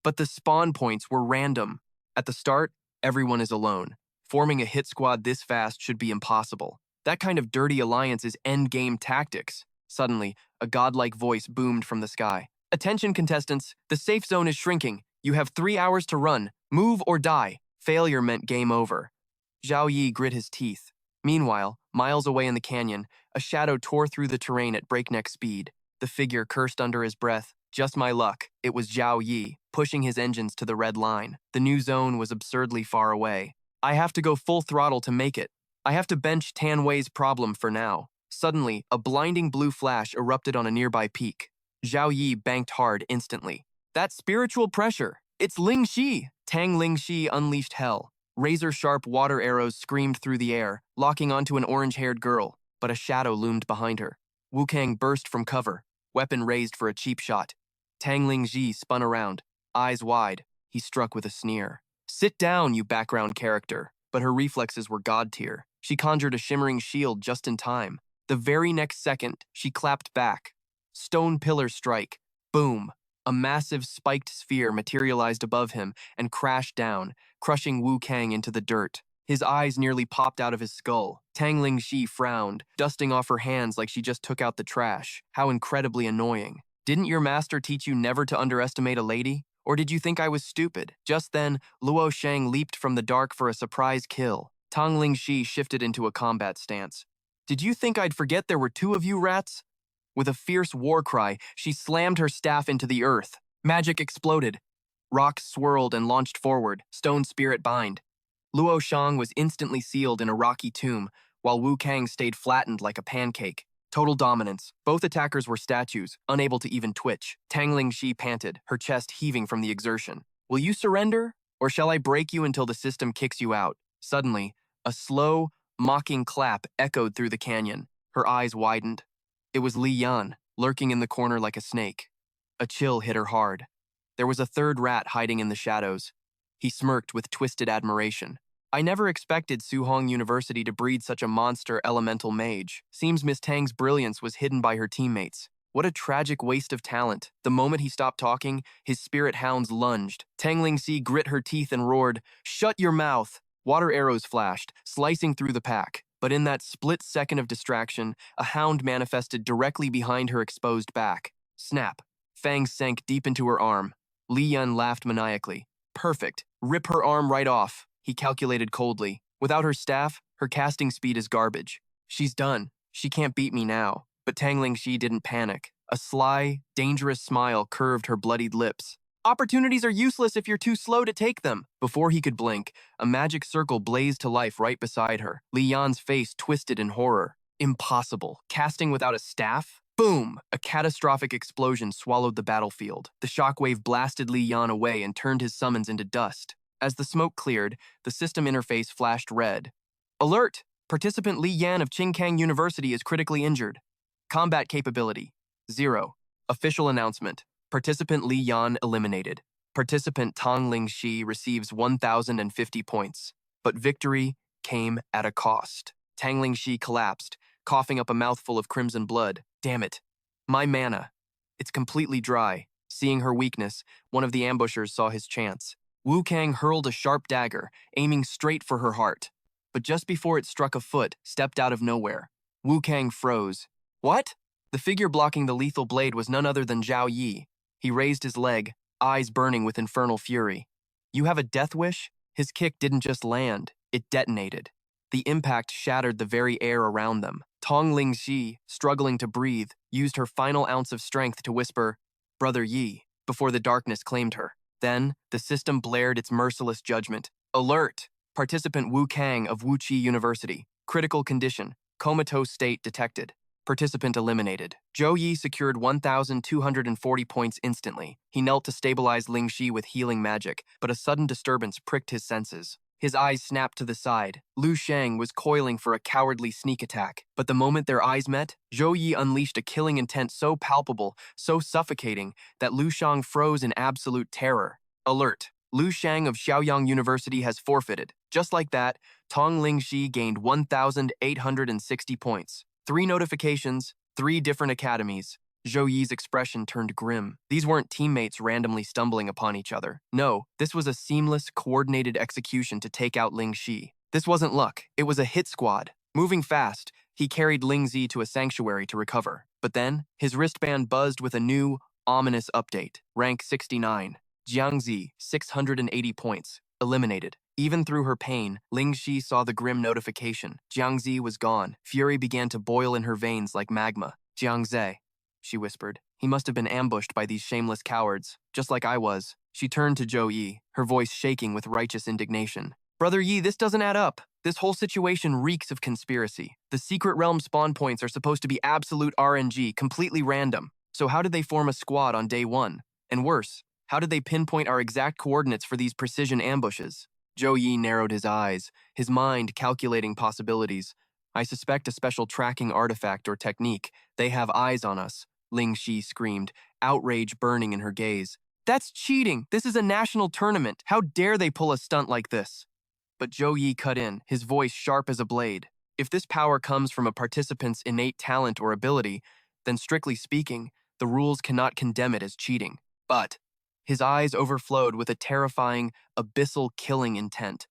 But the spawn points were random. At the start, everyone is alone. Forming a hit squad this fast should be impossible. That kind of dirty alliance is endgame tactics. Suddenly, a godlike voice boomed from the sky. Attention contestants, the safe zone is shrinking. You have 3 hours to run. Move or die. Failure meant game over. Zhao Yi grit his teeth. Meanwhile, miles away in the canyon, a shadow tore through the terrain at breakneck speed. The figure cursed under his breath. Just my luck. It was Zhao Yi, pushing his engines to the red line. The new zone was absurdly far away. I have to go full throttle to make it. I have to bench Tan Wei's problem for now. Suddenly, a blinding blue flash erupted on a nearby peak. Zhao Yi banked hard instantly. That's spiritual pressure. It's Ling Shi. Tang Ling Shi unleashed hell. Razor-sharp water arrows screamed through the air, locking onto an orange-haired girl, but a shadow loomed behind her. Wu Kang burst from cover, weapon raised for a cheap shot. Tang Ling Ji spun around, eyes wide. He struck with a sneer. Sit down, you background character. But her reflexes were god tier. She conjured a shimmering shield just in time. The very next second, she clapped back. Stone pillar strike. Boom. A massive spiked sphere materialized above him and crashed down, crushing Wu Kang into the dirt. His eyes nearly popped out of his skull. Tang Ling Shi frowned, dusting off her hands like she just took out the trash. How incredibly annoying. Didn't your master teach you never to underestimate a lady? Or did you think I was stupid? Just then, Luo Shang leaped from the dark for a surprise kill. Tang Ling Shi shifted into a combat stance. Did you think I'd forget there were two of you rats? With a fierce war cry, she slammed her staff into the earth. Magic exploded. Rocks swirled and launched forward, stone spirit bind. Luo Shang was instantly sealed in a rocky tomb, while Wu Kang stayed flattened like a pancake. Total dominance. Both attackers were statues, unable to even twitch. Tang Ling Shi panted, her chest heaving from the exertion. Will you surrender? Or shall I break you until the system kicks you out? Suddenly, a slow, mocking clap echoed through the canyon. Her eyes widened. It was Li Yan, lurking in the corner like a snake. A chill hit her hard. There was a third rat hiding in the shadows. He smirked with twisted admiration. I never expected Suhong University to breed such a monster elemental mage. Seems Miss Tang's brilliance was hidden by her teammates. What a tragic waste of talent. The moment he stopped talking, his spirit hounds lunged. Tang Ling Si grit her teeth and roared, "Shut your mouth!" Water arrows flashed, slicing through the pack. But in that split second of distraction, a hound manifested directly behind her exposed back. Snap. Fangs sank deep into her arm. Li Yun laughed maniacally. Perfect. Rip her arm right off. He calculated coldly. Without her staff, her casting speed is garbage. She's done. She can't beat me now. But Tang Ling Shi didn't panic. A sly, dangerous smile curved her bloodied lips. Opportunities are useless if you're too slow to take them. Before he could blink, a magic circle blazed to life right beside her. Li Yan's face twisted in horror. Impossible. Casting without a staff? Boom! A catastrophic explosion swallowed the battlefield. The shockwave blasted Li Yan away and turned his summons into dust. As the smoke cleared, the system interface flashed red. Alert! Participant Li Yan of Qingkang University is critically injured. Combat capability, 0. Official announcement. Participant Li Yan eliminated. Participant Tang Ling Shi receives 1,050 points. But victory came at a cost. Tang Ling Shi collapsed, coughing up a mouthful of crimson blood. Damn it. My mana. It's completely dry. Seeing her weakness, one of the ambushers saw his chance. Wu Kang hurled a sharp dagger, aiming straight for her heart. But just before it struck a foot, stepped out of nowhere. Wu Kang froze. What? The figure blocking the lethal blade was none other than Zhao Yi. He raised his leg, eyes burning with infernal fury. You have a death wish? His kick didn't just land, it detonated. The impact shattered the very air around them. Tang Ling Shi, struggling to breathe, used her final ounce of strength to whisper, "Brother Yi," before the darkness claimed her. Then, the system blared its merciless judgment. Alert! Participant Wu Kang of Wuqi University. Critical condition. Comatose state detected. Participant eliminated. Zhou Yi secured 1,240 points instantly. He knelt to stabilize Ling Shi with healing magic, but a sudden disturbance pricked his senses. His eyes snapped to the side. Lu Shang was coiling for a cowardly sneak attack, but the moment their eyes met, Zhou Yi unleashed a killing intent so palpable, so suffocating, that Lu Shang froze in absolute terror. Alert! Lu Shang of Xiaoyang University has forfeited. Just like that, Tang Ling Shi gained 1,860 points. 3 notifications, 3 different academies. Zhou Yi's expression turned grim. These weren't teammates randomly stumbling upon each other. No, this was a seamless, coordinated execution to take out Ling Shi. This wasn't luck, it was a hit squad. Moving fast, he carried Ling Zi to a sanctuary to recover. But then, his wristband buzzed with a new, ominous update. Rank 69. Jiangzi, 680 points. Eliminated. Even through her pain, Ling Shi saw the grim notification. Jiangzi was gone. Fury began to boil in her veins like magma. Jiangze, she whispered. He must have been ambushed by these shameless cowards, just like I was. She turned to Zhou Yi, her voice shaking with righteous indignation. Brother Yi, this doesn't add up. This whole situation reeks of conspiracy. The secret realm spawn points are supposed to be absolute RNG, completely random. So how did they form a squad on day 1? And worse, how did they pinpoint our exact coordinates for these precision ambushes? Zhou Yi narrowed his eyes, his mind calculating possibilities. I suspect a special tracking artifact or technique. They have eyes on us, Ling Shi screamed, outrage burning in her gaze. That's cheating! This is a national tournament! How dare they pull a stunt like this? But Zhou Yi cut in, his voice sharp as a blade. If this power comes from a participant's innate talent or ability, then strictly speaking, the rules cannot condemn it as cheating. But his eyes overflowed with a terrifying, abyssal killing intent.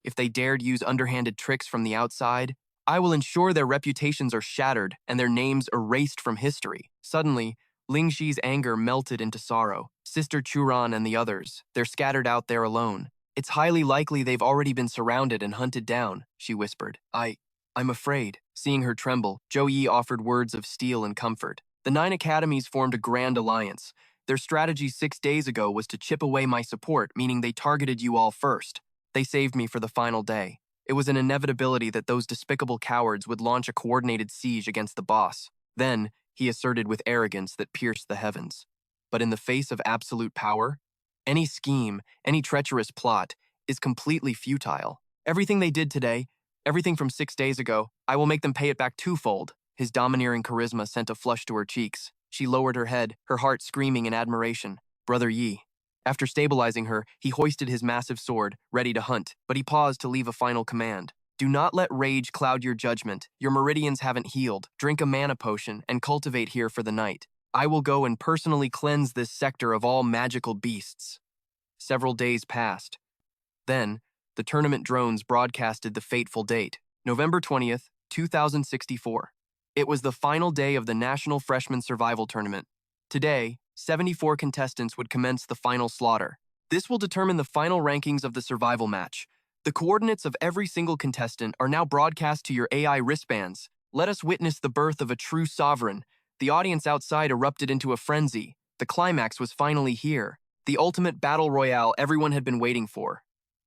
If they dared use underhanded tricks from the outside, I will ensure their reputations are shattered and their names erased from history. Suddenly, Ling Shi's anger melted into sorrow. Sister Churan and the others, they're scattered out there alone. It's highly likely they've already been surrounded and hunted down, she whispered. I'm afraid. Seeing her tremble, Zhou Yi offered words of steel and comfort. The 9 academies formed a grand alliance. Their strategy 6 days ago was to chip away my support, meaning they targeted you all first. They saved me for the final day. It was an inevitability that those despicable cowards would launch a coordinated siege against the boss. Then, he asserted with arrogance that pierced the heavens. But in the face of absolute power, any scheme, any treacherous plot, is completely futile. Everything they did today, everything from 6 days ago, I will make them pay it back twofold. His domineering charisma sent a flush to her cheeks. She lowered her head, her heart screaming in admiration. Brother Yi. After stabilizing her, he hoisted his massive sword, ready to hunt, but he paused to leave a final command. Do not let rage cloud your judgment. Your meridians haven't healed. Drink a mana potion and cultivate here for the night. I will go and personally cleanse this sector of all magical beasts. Several days passed. Then, the tournament drones broadcasted the fateful date, November 20th, 2064. It was the final day of the National Freshman Survival Tournament. Today, 74 contestants would commence the final slaughter. This will determine the final rankings of the survival match. The coordinates of every single contestant are now broadcast to your AI wristbands. Let us witness the birth of a true sovereign. The audience outside erupted into a frenzy. The climax was finally here. The ultimate battle royale everyone had been waiting for.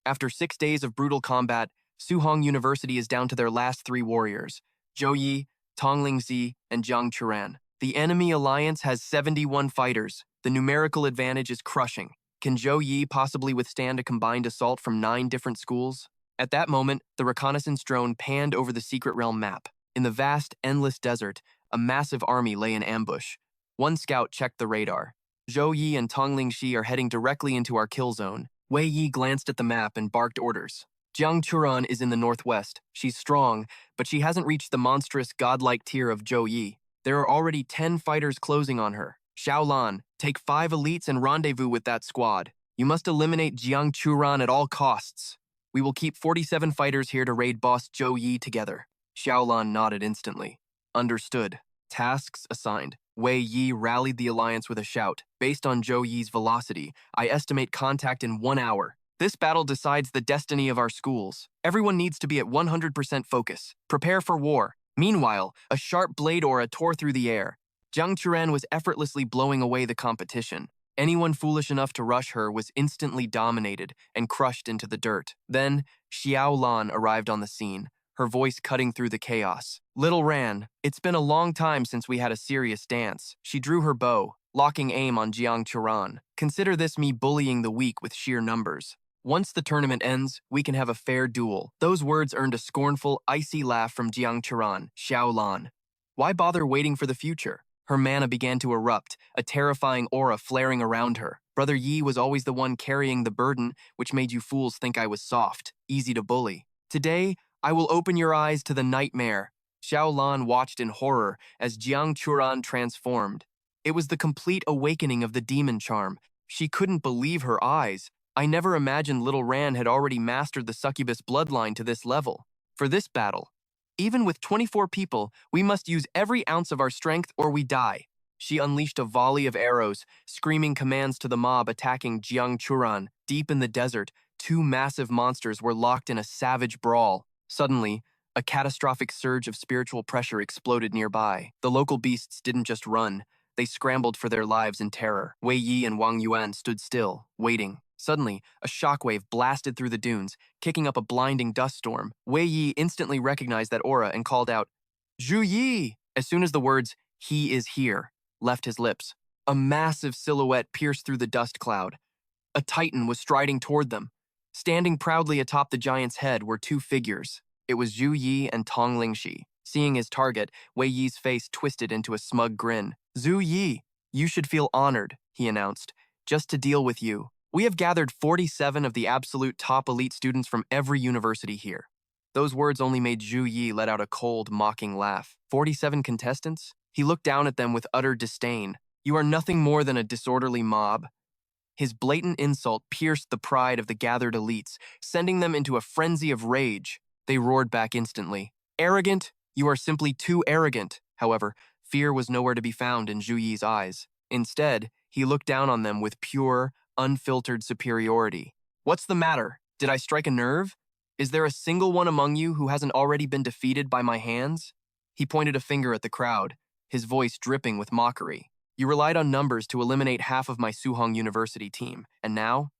After 6 days of brutal combat, Suhong University is down to their last 3 warriors, Zhou Yi, Tongling Zi, and Jiang Churan. The enemy alliance has 71 fighters. The numerical advantage is crushing. Can Zhou Yi possibly withstand a combined assault from 9 different schools? At that moment, the reconnaissance drone panned over the secret realm map. In the vast, endless desert, a massive army lay in ambush. One scout checked the radar. Zhou Yi and Tongling Shi are heading directly into our kill zone. Wei Yi glanced at the map and barked orders. Jiang Churan is in the northwest. She's strong, but she hasn't reached the monstrous godlike tier of Zhou Yi. There are already 10 fighters closing on her. Xiaolan, take 5 elites and rendezvous with that squad. You must eliminate Jiang Churan at all costs. We will keep 47 fighters here to raid boss Zhou Yi together. Xiaolan nodded instantly. Understood. Tasks assigned. Wei Yi rallied the alliance with a shout. Based on Zhou Yi's velocity, I estimate contact in 1 hour. This battle decides the destiny of our schools. Everyone needs to be at 100% focus. Prepare for war. Meanwhile, a sharp blade aura tore through the air. Jiang Churan was effortlessly blowing away the competition. Anyone foolish enough to rush her was instantly dominated and crushed into the dirt. Then, Xiao Lan arrived on the scene, her voice cutting through the chaos. Little Ran, it's been a long time since we had a serious dance. She drew her bow, locking aim on Jiang Churan. Consider this me bullying the weak with sheer numbers. Once the tournament ends, we can have a fair duel. Those words earned a scornful, icy laugh from Jiang Churan, Xiao Lan. Why bother waiting for the future? Her mana began to erupt, a terrifying aura flaring around her. Brother Yi was always the one carrying the burden, which made you fools think I was soft, easy to bully. Today, I will open your eyes to the nightmare. Xiao Lan watched in horror as Jiang Churan transformed. It was the complete awakening of the demon charm. She couldn't believe her eyes. I never imagined little Ran had already mastered the succubus bloodline to this level. For this battle, even with 24 people, we must use every ounce of our strength or we die. She unleashed a volley of arrows, screaming commands to the mob attacking Jiang Churan. Deep in the desert, 2 massive monsters were locked in a savage brawl. Suddenly, a catastrophic surge of spiritual pressure exploded nearby. The local beasts didn't just run. They scrambled for their lives in terror. Wei Yi and Wang Yuan stood still, waiting. Suddenly, a shockwave blasted through the dunes, kicking up a blinding dust storm. Wei Yi instantly recognized that aura and called out, "Zhu Yi!" As soon as the words, "He is here," left his lips, a massive silhouette pierced through the dust cloud. A titan was striding toward them. Standing proudly atop the giant's head were two figures. It was Zhu Yi and Tong Lingxi. Seeing his target, Wei Yi's face twisted into a smug grin. "Zhu Yi, you should feel honored," he announced, "just to deal with you. We have gathered 47 of the absolute top elite students from every university here." Those words only made Zhu Yi let out a cold, mocking laugh. 47 contestants? He looked down at them with utter disdain. "You are nothing more than a disorderly mob." His blatant insult pierced the pride of the gathered elites, sending them into a frenzy of rage. They roared back instantly. "Arrogant? You are simply too arrogant." However, fear was nowhere to be found in Zhu Yi's eyes. Instead, he looked down on them with pure, unfiltered superiority. "What's the matter? Did I strike a nerve? Is there a single one among you who hasn't already been defeated by my hands?" He pointed a finger at the crowd, his voice dripping with mockery. "You relied on numbers to eliminate half of my Suhong University team, and now?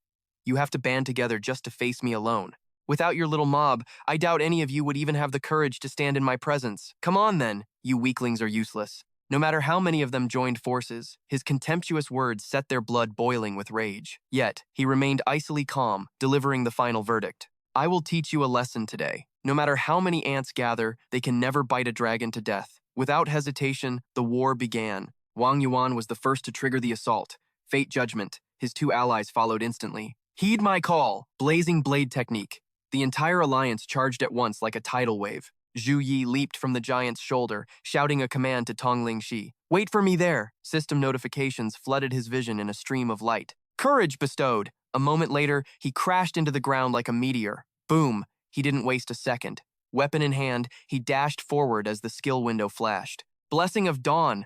You have to band together just to face me alone. Without your little mob, I doubt any of you would even have the courage to stand in my presence. Come on then, you weaklings are useless." No matter how many of them joined forces, his contemptuous words set their blood boiling with rage. Yet, he remained icily calm, delivering the final verdict. "I will teach you a lesson today. No matter how many ants gather, they can never bite a dragon to death." Without hesitation, the war began. Wang Yuan was the first to trigger the assault. Fate judgment. His two allies followed instantly. "Heed my call!" Blazing blade technique. The entire alliance charged at once like a tidal wave. Zhu Yi leaped from the giant's shoulder, shouting a command to Tong Lingxi. "Wait for me there!" System notifications flooded his vision in a stream of light. "Courage bestowed!" A moment later, he crashed into the ground like a meteor. Boom! He didn't waste a second. Weapon in hand, he dashed forward as the skill window flashed. Blessing of Dawn!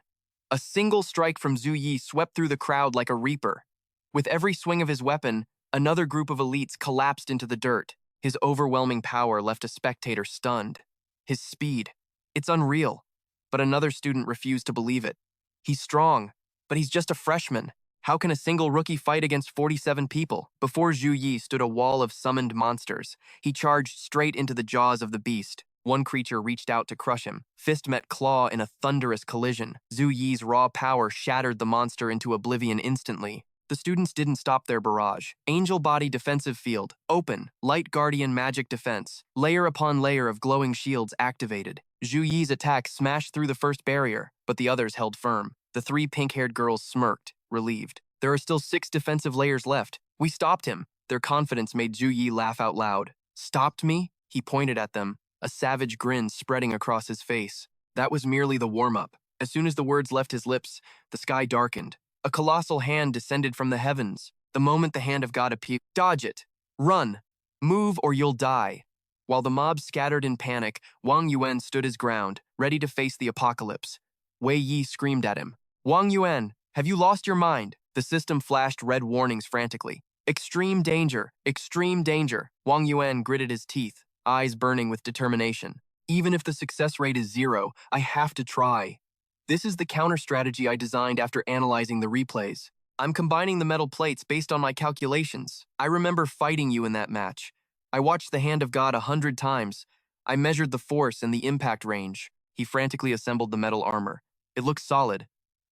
A single strike from Zhu Yi swept through the crowd like a reaper. With every swing of his weapon, another group of elites collapsed into the dirt. His overwhelming power left a spectator stunned. His speed. It's unreal. But another student refused to believe it. "He's strong, but he's just a freshman. How can a single rookie fight against 47 people?" Before Zhu Yi stood a wall of summoned monsters. He charged straight into the jaws of the beast. One creature reached out to crush him. Fist met claw in a thunderous collision. Zhu Yi's raw power shattered the monster into oblivion instantly. The students didn't stop their barrage. Angel Body Defensive Field, open. Light Guardian Magic Defense. Layer upon layer of glowing shields activated. Zhu Yi's attack smashed through the first barrier, but the others held firm. The three pink-haired girls smirked, relieved. "There are still 6 defensive layers left. We stopped him." Their confidence made Zhu Yi laugh out loud. "Stopped me?" He pointed at them, a savage grin spreading across his face. That was merely the warm-up. As soon as the words left his lips, the sky darkened. A colossal hand descended from the heavens. The moment the hand of God appeared, "Dodge it! Run! Move or you'll die!" While the mob scattered in panic, Wang Yuan stood his ground, ready to face the apocalypse. Wei Yi screamed at him. "Wang Yuan, have you lost your mind?" The system flashed red warnings frantically. "Extreme danger! Extreme danger!" Wang Yuan gritted his teeth, eyes burning with determination. "Even if the success rate is 0, I have to try. This is the counter strategy I designed after analyzing the replays. I'm combining the metal plates based on my calculations. I remember fighting you in that match. I watched the Hand of God 100 times. I measured the force and the impact range." He frantically assembled the metal armor. "It looks solid,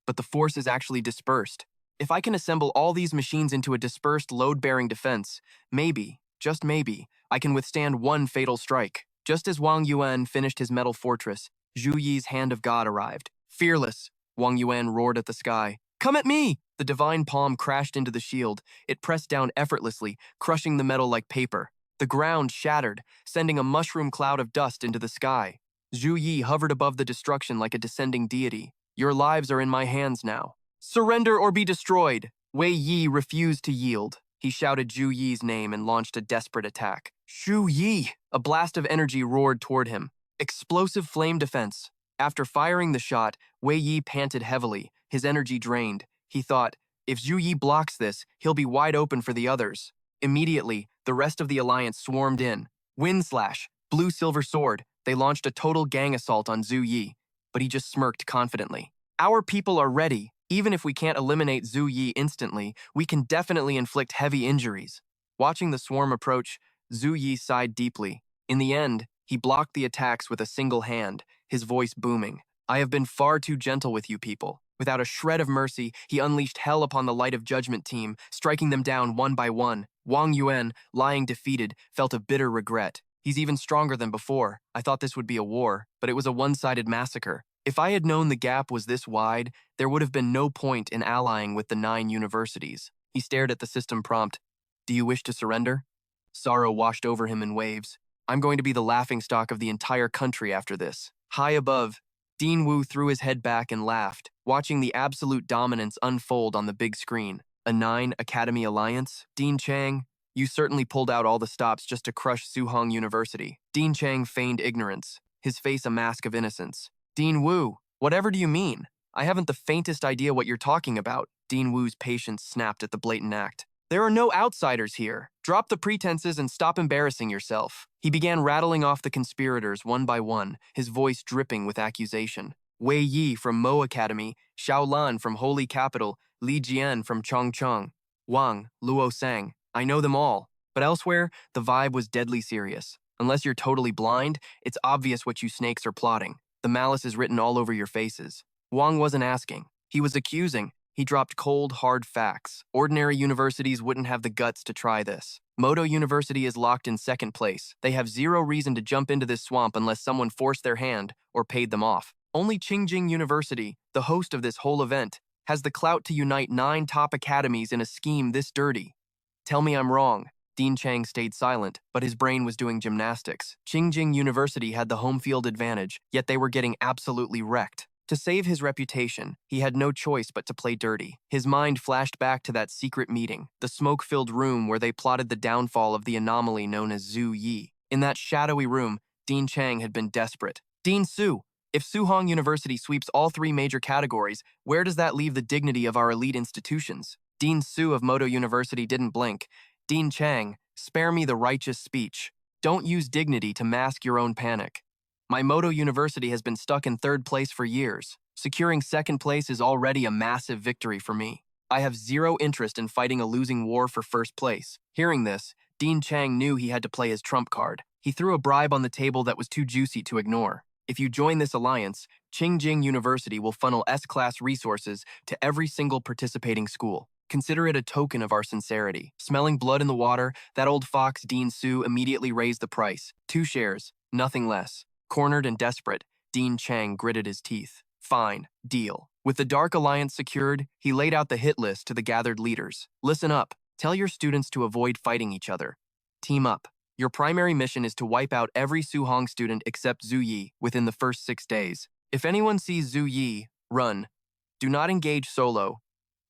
but the force is actually dispersed. If I can assemble all these machines into a dispersed load-bearing defense, maybe, just maybe, I can withstand one fatal strike." Just as Wang Yuan finished his metal fortress, Zhu Yi's Hand of God arrived. "Fearless," Wang Yuan roared at the sky. "Come at me!" The divine palm crashed into the shield. It pressed down effortlessly, crushing the metal like paper. The ground shattered, sending a mushroom cloud of dust into the sky. Zhu Yi hovered above the destruction like a descending deity. "Your lives are in my hands now. Surrender or be destroyed!" Wei Yi refused to yield. He shouted Zhu Yi's name and launched a desperate attack. "Zhu Yi!" A blast of energy roared toward him. Explosive flame defense. After firing the shot, Wei Yi panted heavily, his energy drained. He thought, if Zhu Yi blocks this, he'll be wide open for the others. Immediately, the rest of the alliance swarmed in. Wind Slash, Blue Silver Sword. They launched a total gang assault on Zhu Yi, but he just smirked confidently. "Our people are ready. Even if we can't eliminate Zhu Yi instantly, we can definitely inflict heavy injuries. Watching the swarm approach, Zhu Yi sighed deeply. In the end, he blocked the attacks with a single hand, his voice booming. I have been far too gentle with you people. Without a shred of mercy, he unleashed hell upon the Light of Judgment team, striking them down one by one. Wang Yuan, lying defeated, felt a bitter regret. He's even stronger than before. I thought this would be a war, but it was a one-sided massacre. If I had known the gap was this wide, there would have been no point in allying with the 9 universities. He stared at the system prompt. Do you wish to surrender? Sorrow washed over him in waves. I'm going to be the laughingstock of the entire country after this. High above, Dean Wu threw his head back and laughed, watching the absolute dominance unfold on the big screen. A 9 Academy Alliance? Dean Chang, you certainly pulled out all the stops just to crush Suhong University. Dean Chang feigned ignorance, his face a mask of innocence. Dean Wu, whatever do you mean? I haven't the faintest idea what you're talking about. Dean Wu's patience snapped at the blatant act. There are no outsiders here. Drop the pretenses and stop embarrassing yourself. He began rattling off the conspirators one by one, his voice dripping with accusation. Wei Yi from Mo Academy, Xiao Lan from Holy Capital, Li Jian from Chongcheng, Wang, Luo Sang. I know them all. But elsewhere, the vibe was deadly serious. Unless you're totally blind, it's obvious what you snakes are plotting. The malice is written all over your faces. Wang wasn't asking. He was accusing. He dropped cold, hard facts. Ordinary universities wouldn't have the guts to try this. Moto University is locked in second place. They have zero reason to jump into this swamp unless someone forced their hand or paid them off. Only Qingjing University, the host of this whole event, has the clout to unite 9 top academies in a scheme this dirty. Tell me I'm wrong. Dean Chang stayed silent, but his brain was doing gymnastics. Qingjing University had the home field advantage, yet they were getting absolutely wrecked. To save his reputation, he had no choice but to play dirty. His mind flashed back to that secret meeting, the smoke-filled room where they plotted the downfall of the anomaly known as Zhu Yi. In that shadowy room, Dean Chang had been desperate. Dean Su, if Suhong University sweeps all 3 major categories, where does that leave the dignity of our elite institutions? Dean Su of Moto University didn't blink. Dean Chang, spare me the righteous speech. Don't use dignity to mask your own panic. My Moto University has been stuck in 3rd place for years. Securing 2nd place is already a massive victory for me. I have zero interest in fighting a losing war for 1st place. Hearing this, Dean Chang knew he had to play his trump card. He threw a bribe on the table that was too juicy to ignore. If you join this alliance, Qingjing University will funnel S-class resources to every single participating school. Consider it a token of our sincerity. Smelling blood in the water, that old fox Dean Su immediately raised the price. 2 shares, nothing less. Cornered and desperate, Dean Chang gritted his teeth. Fine, deal. With the Dark Alliance secured, he laid out the hit list to the gathered leaders. Listen up. Tell your students to avoid fighting each other. Team up. Your primary mission is to wipe out every Suhong student except Zhu Yi within the first 6 days. If anyone sees Zhu Yi, run. Do not engage solo.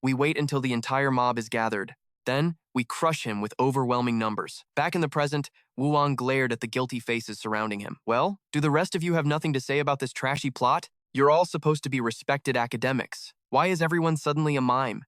We wait until the entire mob is gathered. Then, we crush him with overwhelming numbers. Back in the present, Wu Wang glared at the guilty faces surrounding him. Well, do the rest of you have nothing to say about this trashy plot? You're all supposed to be respected academics. Why is everyone suddenly a mime?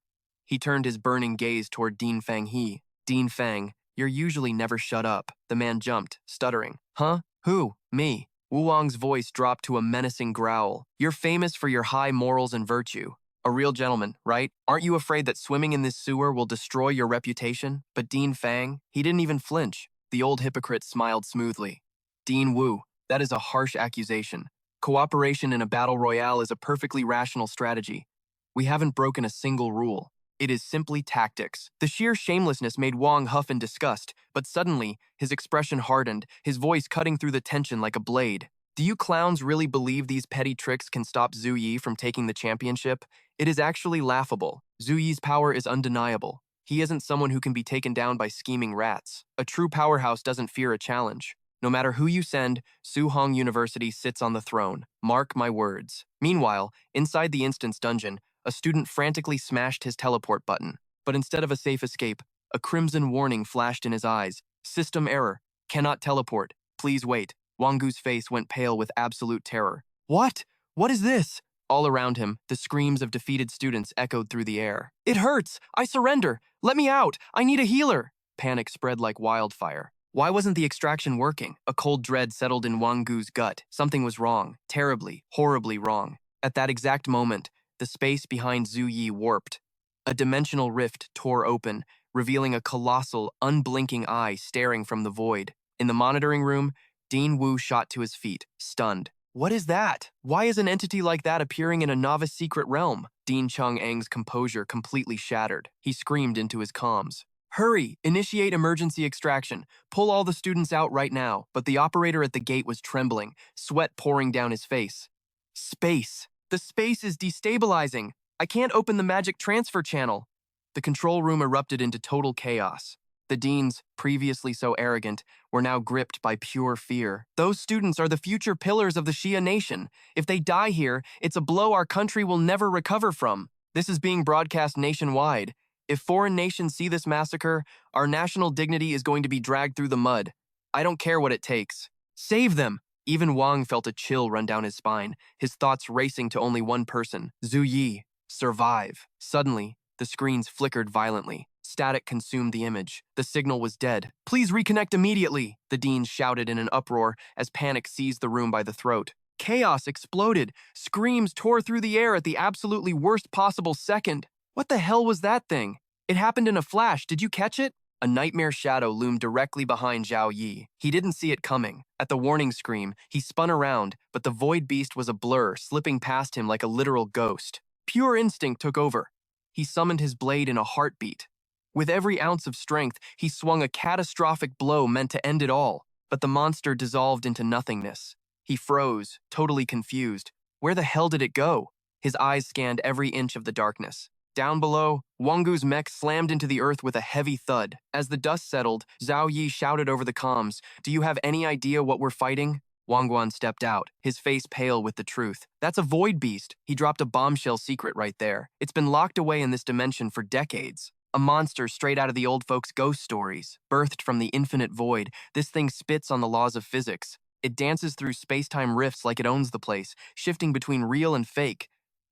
He turned his burning gaze toward Dean Fang He. Dean Fang, you're usually never shut up. The man jumped, stuttering. Huh? Who? Me. Wu Wang's voice dropped to a menacing growl. You're famous for your high morals and virtue. A real gentleman, right? Aren't you afraid that swimming in this sewer will destroy your reputation? But Dean Fang, he didn't even flinch. The old hypocrite smiled smoothly. Dean Wu, that is a harsh accusation. Cooperation in a battle royale is a perfectly rational strategy. We haven't broken a single rule. It is simply tactics. The sheer shamelessness made Wang huff in disgust, but suddenly, his expression hardened, his voice cutting through the tension like a blade. Do you clowns really believe these petty tricks can stop Zhu Yi from taking the championship? It is actually laughable. Zhu Yi's power is undeniable. He isn't someone who can be taken down by scheming rats. A true powerhouse doesn't fear a challenge. No matter who you send, Suhong University sits on the throne. Mark my words. Meanwhile, inside the instance dungeon, a student frantically smashed his teleport button. But instead of a safe escape, a crimson warning flashed in his eyes. System error. Cannot teleport. Please wait. Wanggu's face went pale with absolute terror. What? What is this? All around him, the screams of defeated students echoed through the air. It hurts! I surrender! Let me out! I need a healer! Panic spread like wildfire. Why wasn't the extraction working? A cold dread settled in Wanggu's gut. Something was wrong. Terribly, horribly wrong. At that exact moment, the space behind Zhu Yi warped. A dimensional rift tore open, revealing a colossal, unblinking eye staring from the void. In the monitoring room, Dean Wu shot to his feet, stunned. What is that? Why is an entity like that appearing in a novice secret realm? Dean Chang's composure completely shattered. He screamed into his comms. Hurry! Initiate emergency extraction. Pull all the students out right now. But the operator at the gate was trembling, sweat pouring down his face. Space! The space is destabilizing! I can't open the magic transfer channel! The control room erupted into total chaos. The deans, previously so arrogant, were now gripped by pure fear. Those students are the future pillars of the Shia nation. If they die here, it's a blow our country will never recover from. This is being broadcast nationwide. If foreign nations see this massacre, our national dignity is going to be dragged through the mud. I don't care what it takes. Save them! Even Wang felt a chill run down his spine, his thoughts racing to only one person, Zhu Yi. Survive. Suddenly, the screens flickered violently. Static consumed the image. The signal was dead. Please reconnect immediately, the deans shouted in an uproar as panic seized the room by the throat. Chaos exploded. Screams tore through the air at the absolutely worst possible second. What the hell was that thing? It happened in a flash. Did you catch it? A nightmare shadow loomed directly behind Zhao Yi. He didn't see it coming. At the warning scream, he spun around, but the void beast was a blur, slipping past him like a literal ghost. Pure instinct took over. He summoned his blade in a heartbeat. With every ounce of strength, he swung a catastrophic blow meant to end it all, but the monster dissolved into nothingness. He froze, totally confused. Where the hell did it go? His eyes scanned every inch of the darkness. Down below, Wangu's mech slammed into the earth with a heavy thud. As the dust settled, Zhao Yi shouted over the comms, "Do you have any idea what we're fighting?" Wangguan stepped out, his face pale with the truth. That's a void beast. He dropped a bombshell secret right there. It's been locked away in this dimension for decades. A monster straight out of the old folks' ghost stories. Birthed from the infinite void, this thing spits on the laws of physics. It dances through space-time rifts like it owns the place, shifting between real and fake.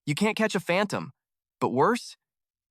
You can't catch a phantom. But worse?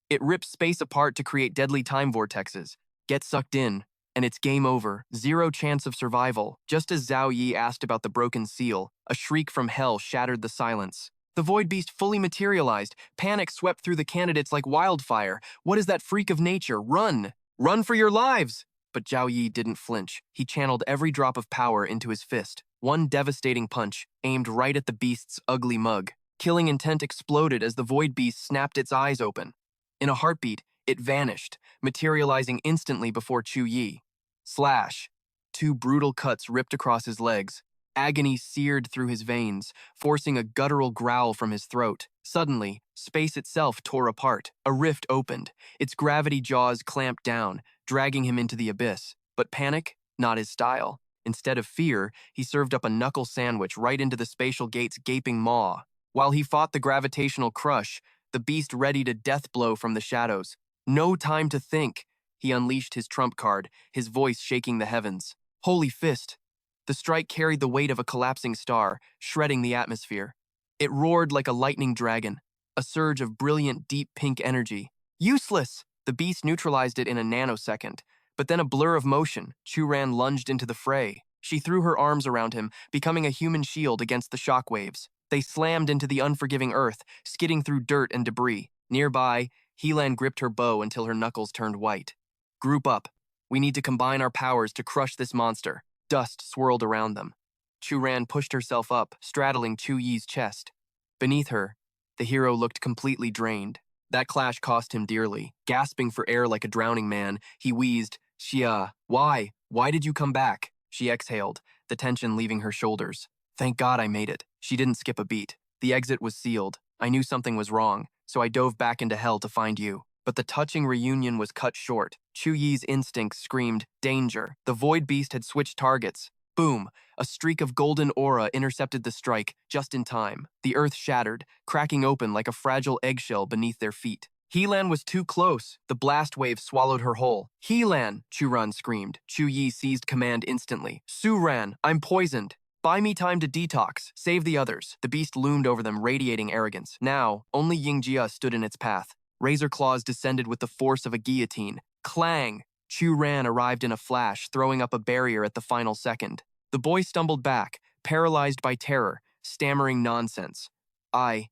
It rips space apart to create deadly time vortexes. Get sucked in, and it's game over. Zero chance of survival. Just as Zhao Yi asked about the broken seal, a shriek from hell shattered the silence. The void beast fully materialized. Panic swept through the candidates like wildfire. What is that freak of nature? Run! Run for your lives! But Zhao Yi didn't flinch. He channeled every drop of power into his fist. One devastating punch, aimed right at the beast's ugly mug. Killing intent exploded as the void beast snapped its eyes open. In a heartbeat, it vanished, materializing instantly before Chu Yi. Slash. Two brutal cuts ripped across his legs. Agony seared through his veins, forcing a guttural growl from his throat. Suddenly, space itself tore apart. A rift opened. Its gravity jaws clamped down, dragging him into the abyss. But panic? Not his style. Instead of fear, he served up a knuckle sandwich right into the spatial gate's gaping maw. While he fought the gravitational crush, the beast readied a death blow from the shadows. No time to think. He unleashed his trump card, his voice shaking the heavens. Holy fist. The strike carried the weight of a collapsing star, shredding the atmosphere. It roared like a lightning dragon, a surge of brilliant, deep pink energy. Useless! The beast neutralized it in a nanosecond. But then a blur of motion, Chu-Ran lunged into the fray. She threw her arms around him, becoming a human shield against the shockwaves. They slammed into the unforgiving earth, skidding through dirt and debris. Nearby, Helan gripped her bow until her knuckles turned white. Group up. We need to combine our powers to crush this monster. Dust swirled around them. Chu-Ran pushed herself up, straddling Chu Yi's chest. Beneath her, the hero looked completely drained. That clash cost him dearly. Gasping for air like a drowning man, he wheezed, "Xia, why? Why did you come back?" She exhaled, the tension leaving her shoulders. "Thank God I made it." She didn't skip a beat. The exit was sealed. I knew something was wrong, so I dove back into hell to find you. But the touching reunion was cut short. Chu Yi's instincts screamed, danger. The void beast had switched targets. Boom! A streak of golden aura intercepted the strike, just in time. The earth shattered, cracking open like a fragile eggshell beneath their feet. Helan was too close. The blast wave swallowed her whole. Helan! Chu-Ran screamed. Chu Yi seized command instantly. Su-Ran, I'm poisoned. Buy me time to detox. Save the others. The beast loomed over them, radiating arrogance. Now, only Yingjia stood in its path. Razor claws descended with the force of a guillotine. Clang! Chu-Ran arrived in a flash, throwing up a barrier at the final second. The boy stumbled back, paralyzed by terror, stammering nonsense. I.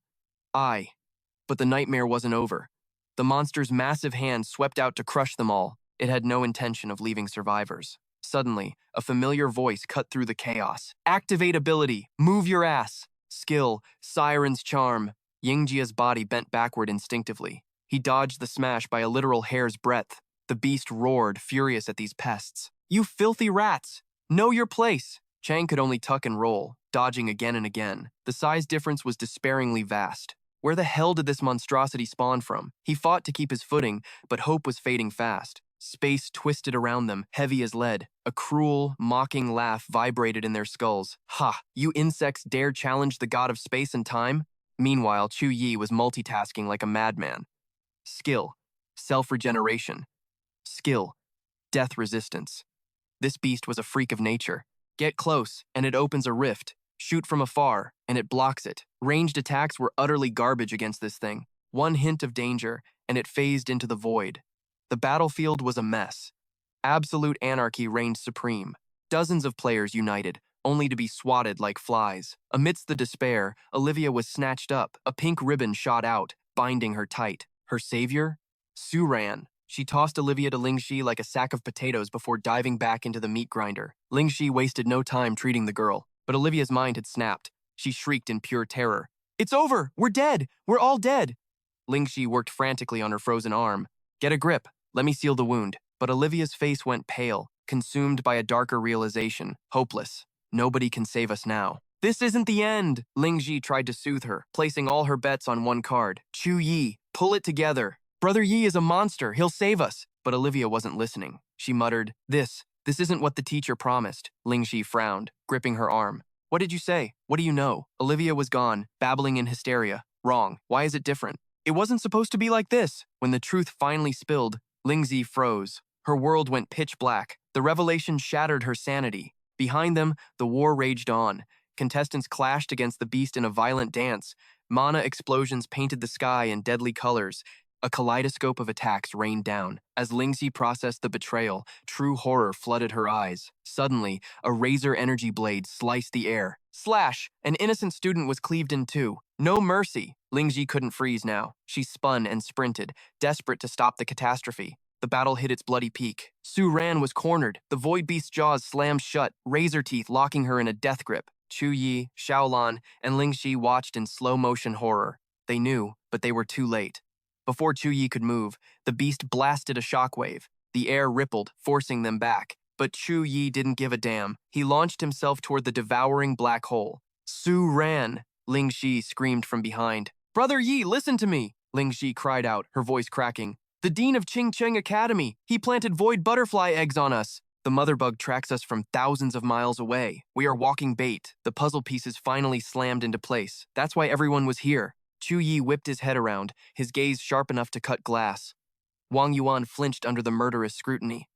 But the nightmare wasn't over. The monster's massive hand swept out to crush them all. It had no intention of leaving survivors. Suddenly, a familiar voice cut through the chaos. Activate ability. Move your ass. Skill. Siren's charm. Yingjia's body bent backward instinctively. He dodged the smash by a literal hair's breadth. The beast roared, furious at these pests. You filthy rats! Know your place! Chang could only tuck and roll, dodging again and again. The size difference was despairingly vast. Where the hell did this monstrosity spawn from? He fought to keep his footing, but hope was fading fast. Space twisted around them, heavy as lead. A cruel, mocking laugh vibrated in their skulls. Ha! You insects dare challenge the god of space and time? Meanwhile, Chu Yi was multitasking like a madman. Skill. Self-regeneration. Skill. Death resistance. This beast was a freak of nature. Get close, and it opens a rift. Shoot from afar, and it blocks it. Ranged attacks were utterly garbage against this thing. One hint of danger, and it phased into the void. The battlefield was a mess. Absolute anarchy reigned supreme. Dozens of players united, only to be swatted like flies. Amidst the despair, Olivia was snatched up. A pink ribbon shot out, binding her tight. Her savior? Su ran. She tossed Olivia to Lingxi like a sack of potatoes before diving back into the meat grinder. Lingxi wasted no time treating the girl, but Olivia's mind had snapped. She shrieked in pure terror. It's over! We're dead! We're all dead! Lingxi worked frantically on her frozen arm. Get a grip. Let me seal the wound. But Olivia's face went pale, consumed by a darker realization. Hopeless. Nobody can save us now. This isn't the end! Lingxi tried to soothe her, placing all her bets on one card. Chu Yi, pull it together. Brother Yi is a monster. He'll save us. But Olivia wasn't listening. She muttered, This isn't what the teacher promised. Lingxi frowned, gripping her arm. What did you say? What do you know? Olivia was gone, babbling in hysteria. Wrong. Why is it different? It wasn't supposed to be like this. When the truth finally spilled, Lingxi froze. Her world went pitch black. The revelation shattered her sanity. Behind them, the war raged on. Contestants clashed against the beast in a violent dance. Mana explosions painted the sky in deadly colors. A kaleidoscope of attacks rained down. As Lingxi processed the betrayal, true horror flooded her eyes. Suddenly, a razor energy blade sliced the air. Slash! An innocent student was cleaved in two. No mercy! Lingxi couldn't freeze now. She spun and sprinted, desperate to stop the catastrophe. The battle hit its bloody peak. Su Ran was cornered. The void beast's jaws slammed shut, razor teeth locking her in a death grip. Chu Yi, Xiaolan, and Lingxi watched in slow-motion horror. They knew, but they were too late. Before Chu Yi could move, the beast blasted a shockwave. The air rippled, forcing them back. But Chu Yi didn't give a damn. He launched himself toward the devouring black hole. Su Ran! Lingxi screamed from behind. Brother Yi, listen to me! Lingxi cried out, her voice cracking. The dean of Qingcheng Academy! He planted void butterfly eggs on us! The mother bug tracks us from thousands of miles away. We are walking bait. The puzzle pieces finally slammed into place. That's why everyone was here. Chu Yi whipped his head around, his gaze sharp enough to cut glass. Wang Yuan flinched under the murderous scrutiny.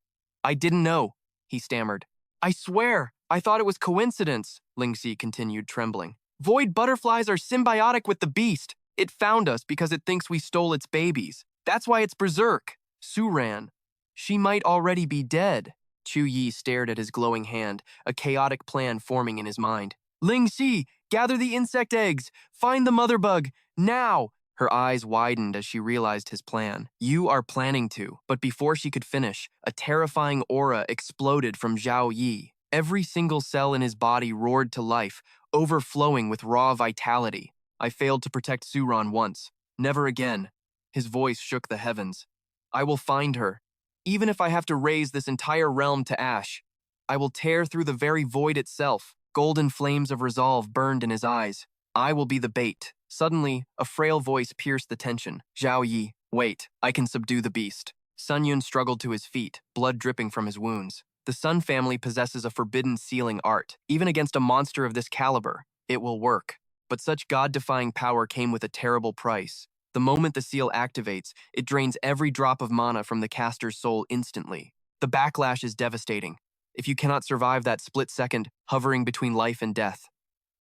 I didn't know, he stammered. I swear, I thought it was coincidence, Lingxi continued, trembling. Void butterflies are symbiotic with the beast. It found us because it thinks we stole its babies. That's why it's berserk. Su ran. She might already be dead. Chu Yi stared at his glowing hand, a chaotic plan forming in his mind. Lingxi, gather the insect eggs. Find the mother bug. Now! Her eyes widened as she realized his plan. You are planning to. But before she could finish, a terrifying aura exploded from Zhao Yi. Every single cell in his body roared to life, overflowing with raw vitality. I failed to protect Suran once. Never again. His voice shook the heavens. I will find her. Even if I have to raise this entire realm to ash. I will tear through the very void itself. Golden flames of resolve burned in his eyes. I will be the bait. Suddenly, a frail voice pierced the tension. Zhao Yi, wait, I can subdue the beast. Sun Yun struggled to his feet, blood dripping from his wounds. The Sun family possesses a forbidden sealing art. Even against a monster of this caliber, it will work. But such god-defying power came with a terrible price. The moment the seal activates, it drains every drop of mana from the caster's soul instantly. The backlash is devastating. If you cannot survive that split second, hovering between life and death.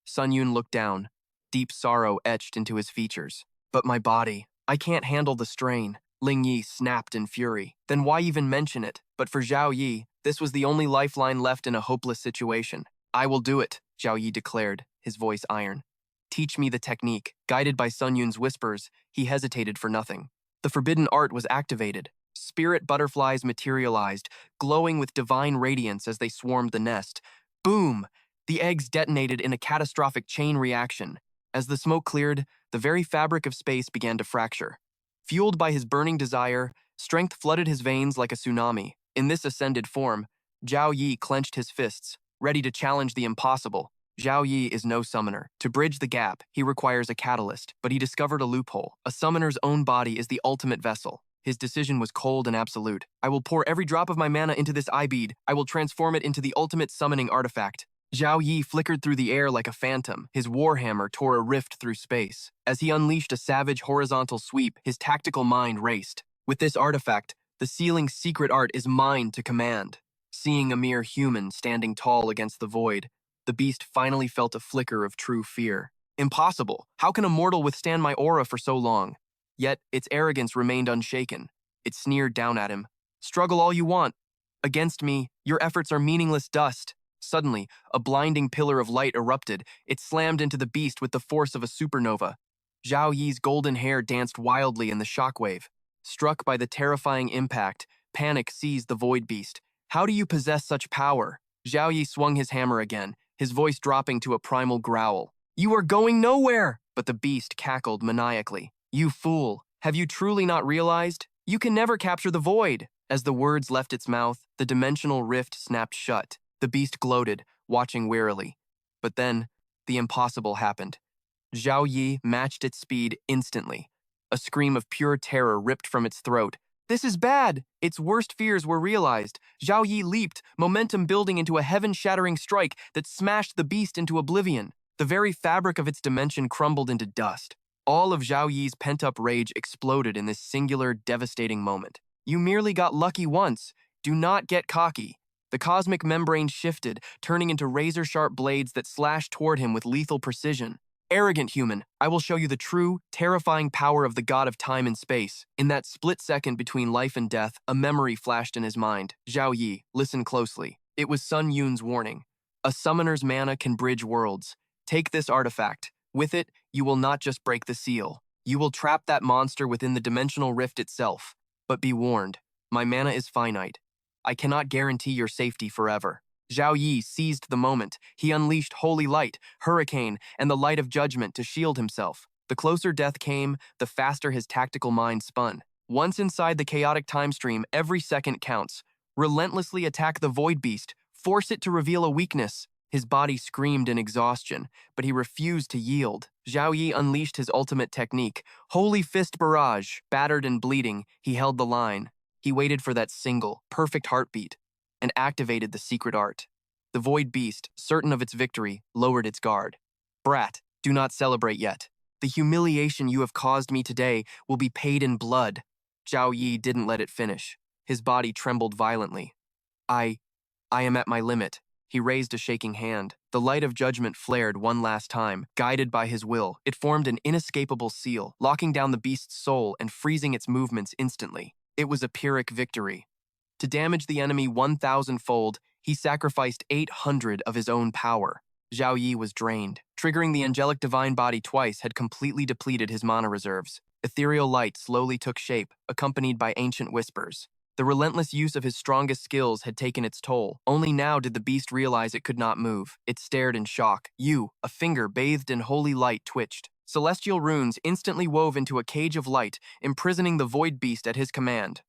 Sun Yun looked down. Deep sorrow etched into his features. But my body, I can't handle the strain. Ling Yi snapped in fury. Then why even mention it? But for Zhao Yi, this was the only lifeline left in a hopeless situation. I will do it, Zhao Yi declared, his voice iron. Teach me the technique. Guided by Sun Yun's whispers, he hesitated for nothing. The forbidden art was activated. Spirit butterflies materialized, glowing with divine radiance as they swarmed the nest. Boom! The eggs detonated in a catastrophic chain reaction. As the smoke cleared, the very fabric of space began to fracture. Fueled by his burning desire, strength flooded his veins like a tsunami. In this ascended form, Zhao Yi clenched his fists, ready to challenge the impossible. Zhao Yi is no summoner. To bridge the gap, he requires a catalyst, but he discovered a loophole. A summoner's own body is the ultimate vessel. His decision was cold and absolute. I will pour every drop of my mana into this eye bead. I will transform it into the ultimate summoning artifact. Zhao Yi flickered through the air like a phantom. His warhammer tore a rift through space. As he unleashed a savage horizontal sweep, his tactical mind raced. With this artifact, the ceiling's secret art is mine to command. Seeing a mere human standing tall against the void, the beast finally felt a flicker of true fear. Impossible! How can a mortal withstand my aura for so long? Yet, its arrogance remained unshaken. It sneered down at him. Struggle all you want. Against me, your efforts are meaningless dust. Suddenly, a blinding pillar of light erupted. It slammed into the beast with the force of a supernova. Zhao Yi's golden hair danced wildly in the shockwave. Struck by the terrifying impact, panic seized the void beast. How do you possess such power? Zhao Yi swung his hammer again, his voice dropping to a primal growl. You are going nowhere! But the beast cackled maniacally. You fool! Have you truly not realized? You can never capture the void! As the words left its mouth, the dimensional rift snapped shut. The beast gloated, watching warily. But then, the impossible happened. Zhao Yi matched its speed instantly. A scream of pure terror ripped from its throat. This is bad! Its worst fears were realized. Zhao Yi leaped, momentum building into a heaven-shattering strike that smashed the beast into oblivion. The very fabric of its dimension crumbled into dust. All of Zhao Yi's pent-up rage exploded in this singular, devastating moment. You merely got lucky once. Do not get cocky. The cosmic membrane shifted, turning into razor-sharp blades that slashed toward him with lethal precision. Arrogant human, I will show you the true, terrifying power of the god of time and space. In that split second between life and death, a memory flashed in his mind. Zhao Yi, listen closely. It was Sun Yun's warning. A summoner's mana can bridge worlds. Take this artifact. With it, you will not just break the seal. You will trap that monster within the dimensional rift itself. But be warned, my mana is finite. I cannot guarantee your safety forever. Zhao Yi seized the moment. He unleashed holy light, hurricane, and the light of judgment to shield himself. The closer death came, the faster his tactical mind spun. Once inside the chaotic time stream, every second counts. Relentlessly attack the void beast. Force it to reveal a weakness. His body screamed in exhaustion, but he refused to yield. Zhao Yi unleashed his ultimate technique. Holy Fist Barrage. Battered and bleeding, he held the line. He waited for that single, perfect heartbeat, and activated the secret art. The void beast, certain of its victory, lowered its guard. Brat, do not celebrate yet. The humiliation you have caused me today will be paid in blood. Zhao Yi didn't let it finish. His body trembled violently. I am at my limit. He raised a shaking hand. The light of judgment flared one last time. Guided by his will, it formed an inescapable seal, locking down the beast's soul and freezing its movements instantly. It was a Pyrrhic victory. To damage the enemy 1,000-fold, he sacrificed 800 of his own power. Zhao Yi was drained. Triggering the angelic divine body twice had completely depleted his mana reserves. Ethereal light slowly took shape, accompanied by ancient whispers. The relentless use of his strongest skills had taken its toll. Only now did the beast realize it could not move. It stared in shock. A finger bathed in holy light, twitched. Celestial runes instantly wove into a cage of light, imprisoning the void beast at his command.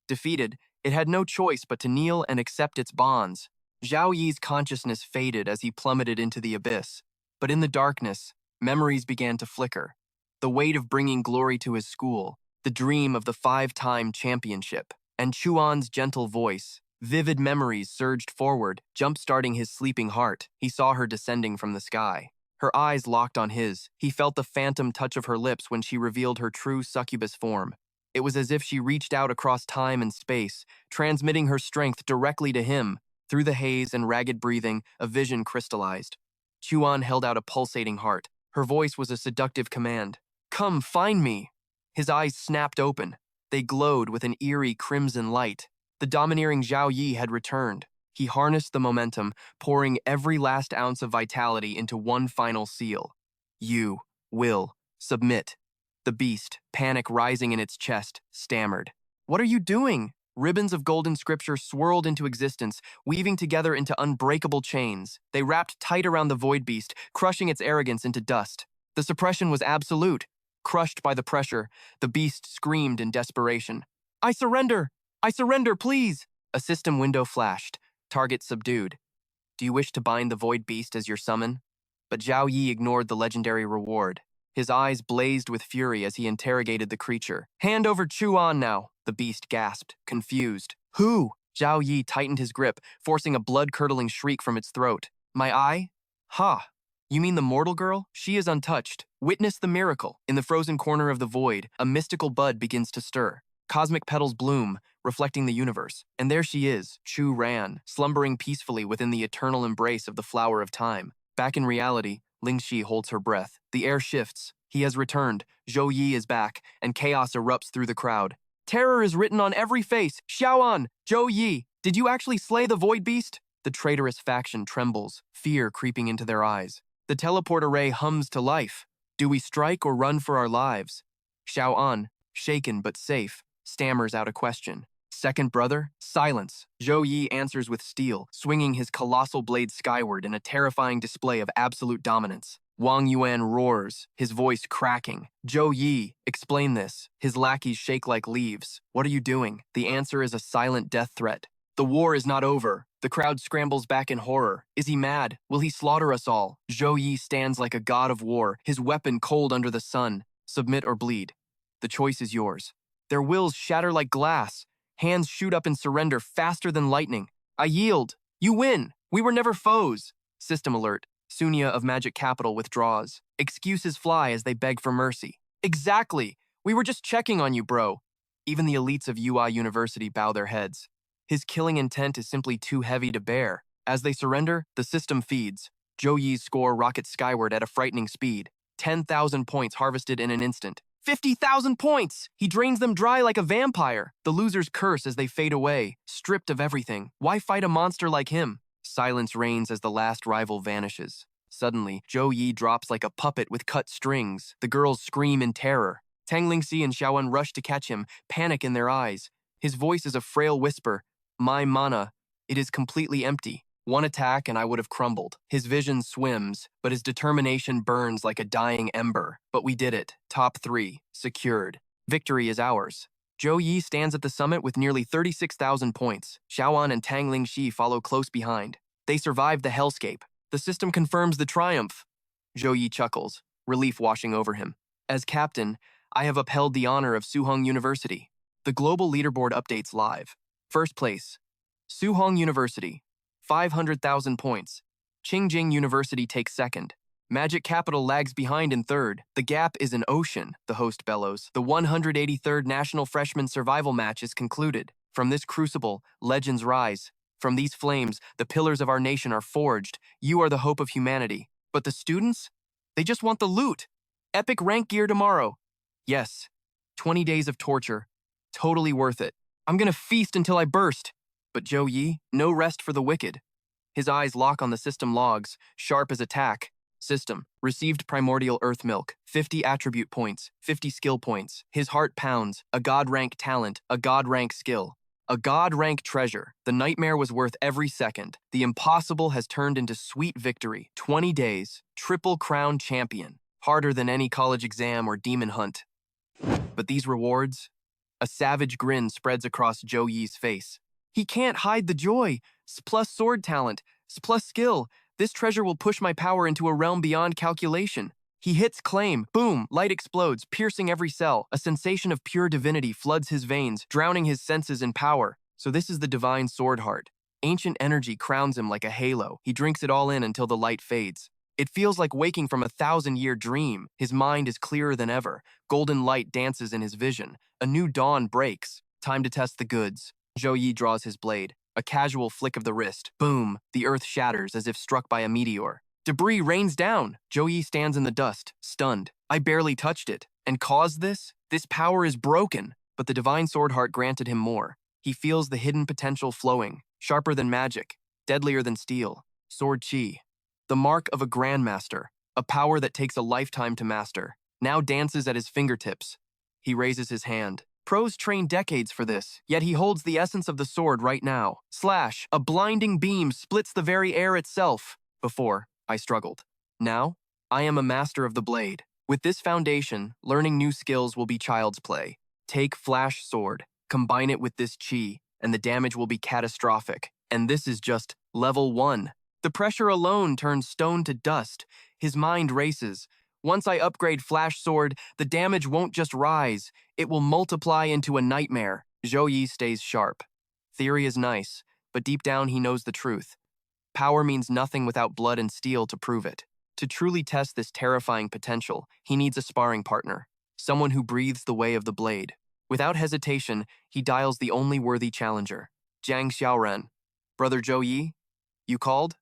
Defeated, it had no choice but to kneel and accept its bonds. Zhao Yi's consciousness faded as he plummeted into the abyss. But in the darkness, memories began to flicker. The weight of bringing glory to his school, the dream of the 5-time championship, and Chuan's gentle voice. Vivid memories surged forward, jump-starting his sleeping heart. He saw her descending from the sky. Her eyes locked on his. He felt the phantom touch of her lips when she revealed her true succubus form. It was as if she reached out across time and space, transmitting her strength directly to him. Through the haze and ragged breathing, a vision crystallized. Chuan held out a pulsating heart. Her voice was a seductive command. Come, find me! His eyes snapped open. They glowed with an eerie crimson light. The domineering Zhao Yi had returned. He harnessed the momentum, pouring every last ounce of vitality into one final seal. You will submit. The beast, panic rising in its chest, stammered. What are you doing? Ribbons of golden scripture swirled into existence, weaving together into unbreakable chains. They wrapped tight around the void beast, crushing its arrogance into dust. The suppression was absolute. Crushed by the pressure, the beast screamed in desperation. I surrender! I surrender, please! A system window flashed. Target subdued. Do you wish to bind the void beast as your summon? But Zhao Yi ignored the legendary reward. His eyes blazed with fury as he interrogated the creature. Hand over Chuan now, the beast gasped, confused. Who? Zhao Yi tightened his grip, forcing a blood-curdling shriek from its throat. My eye? Ha! You mean the mortal girl? She is untouched. Witness the miracle. In the frozen corner of the void, a mystical bud begins to stir. Cosmic petals bloom, reflecting the universe. And there she is, Chu Ran, slumbering peacefully within the eternal embrace of the flower of time. Back in reality, Lingxi holds her breath. The air shifts. He has returned. Zhou Yi is back, and chaos erupts through the crowd. Terror is written on every face. Xiaoan, Zhou Yi, did you actually slay the void beast? The traitorous faction trembles, fear creeping into their eyes. The teleport array hums to life. Do we strike or run for our lives? Xiaoan, shaken but safe, stammers out a question. Second brother? Silence. Zhou Yi answers with steel, swinging his colossal blade skyward in a terrifying display of absolute dominance. Wang Yuan roars, his voice cracking. Zhou Yi, explain this. His lackeys shake like leaves. What are you doing? The answer is a silent death threat. The war is not over. The crowd scrambles back in horror. Is he mad? Will he slaughter us all? Zhou Yi stands like a god of war, his weapon cold under the sun. Submit or bleed. The choice is yours. Their wills shatter like glass. Hands shoot up in surrender faster than lightning. I yield. You win. We were never foes. System alert. Sunya of Magic Capital withdraws. Excuses fly as they beg for mercy. Exactly. We were just checking on you, bro. Even the elites of UI University bow their heads. His killing intent is simply too heavy to bear. As they surrender, the system feeds. Zhou Yi's score rockets skyward at a frightening speed. 10,000 points harvested in an instant. 50,000 points! He drains them dry like a vampire. The losers curse as they fade away, stripped of everything. Why fight a monster like him? Silence reigns as the last rival vanishes. Suddenly, Zhou Yi drops like a puppet with cut strings. The girls scream in terror. Tang Lingxi and Xiaowen rush to catch him, panic in their eyes. His voice is a frail whisper. My mana, it is completely empty. One attack and I would have crumbled. His vision swims, but his determination burns like a dying ember. But we did it. Top 3. Secured. Victory is ours. Zhou Yi stands at the summit with nearly 36,000 points. Xiaoan and Tang Lingxi follow close behind. They survived the hellscape. The system confirms the triumph. Zhou Yi chuckles, relief washing over him. As captain, I have upheld the honor of Suhong University. The global leaderboard updates live. First place, Suhong University, 500,000 points. Qingjing University takes second. Magic Capital lags behind in third. The gap is an ocean, the host bellows. The 183rd National Freshman Survival Match is concluded. From this crucible, legends rise. From these flames, the pillars of our nation are forged. You are the hope of humanity. But the students? They just want the loot. Epic rank gear tomorrow. Yes, 20 days of torture. Totally worth it. I'm gonna feast until I burst. But Zhou Yi, no rest for the wicked. His eyes lock on the system logs, sharp as attack. System, received primordial earth milk, 50 attribute points, 50 skill points. His heart pounds, a god rank talent, a god rank skill. A god rank treasure. The nightmare was worth every second. The impossible has turned into sweet victory. 20 days, triple crown champion. Harder than any college exam or demon hunt. But these rewards? A savage grin spreads across Zhou Yi's face. He can't hide the joy. Plus sword talent, plus skill. This treasure will push my power into a realm beyond calculation. He hits claim. Boom, light explodes, piercing every cell. A sensation of pure divinity floods his veins, drowning his senses in power. So this is the divine sword heart. Ancient energy crowns him like a halo. He drinks it all in until the light fades. It feels like waking from a 1,000-year dream. His mind is clearer than ever. Golden light dances in his vision. A new dawn breaks. Time to test the goods. Zhou Yi draws his blade. A casual flick of the wrist. Boom! The earth shatters as if struck by a meteor. Debris rains down. Zhou Yi stands in the dust, stunned. I barely touched it. And caused this? This power is broken. But the divine sword heart granted him more. He feels the hidden potential flowing. Sharper than magic. Deadlier than steel. Sword chi. The mark of a grandmaster. a power that takes a lifetime to master, now dances at his fingertips. He raises his hand. Pros train decades for this, yet he holds the essence of the sword right now. Slash, a blinding beam splits the very air itself. Before, I struggled. Now, I am a master of the blade. With this foundation, learning new skills will be child's play. Take Flash Sword, combine it with this chi, and the damage will be catastrophic. And this is just level 1. The pressure alone turns stone to dust. His mind races. Once I upgrade Flash Sword, the damage won't just rise, it will multiply into a nightmare. Zhou Yi stays sharp. Theory is nice, but deep down he knows the truth. Power means nothing without blood and steel to prove it. To truly test this terrifying potential, he needs a sparring partner, someone who breathes the way of the blade. Without hesitation, he dials the only worthy challenger, Jiang Xiaoren. Brother Zhou Yi, you called?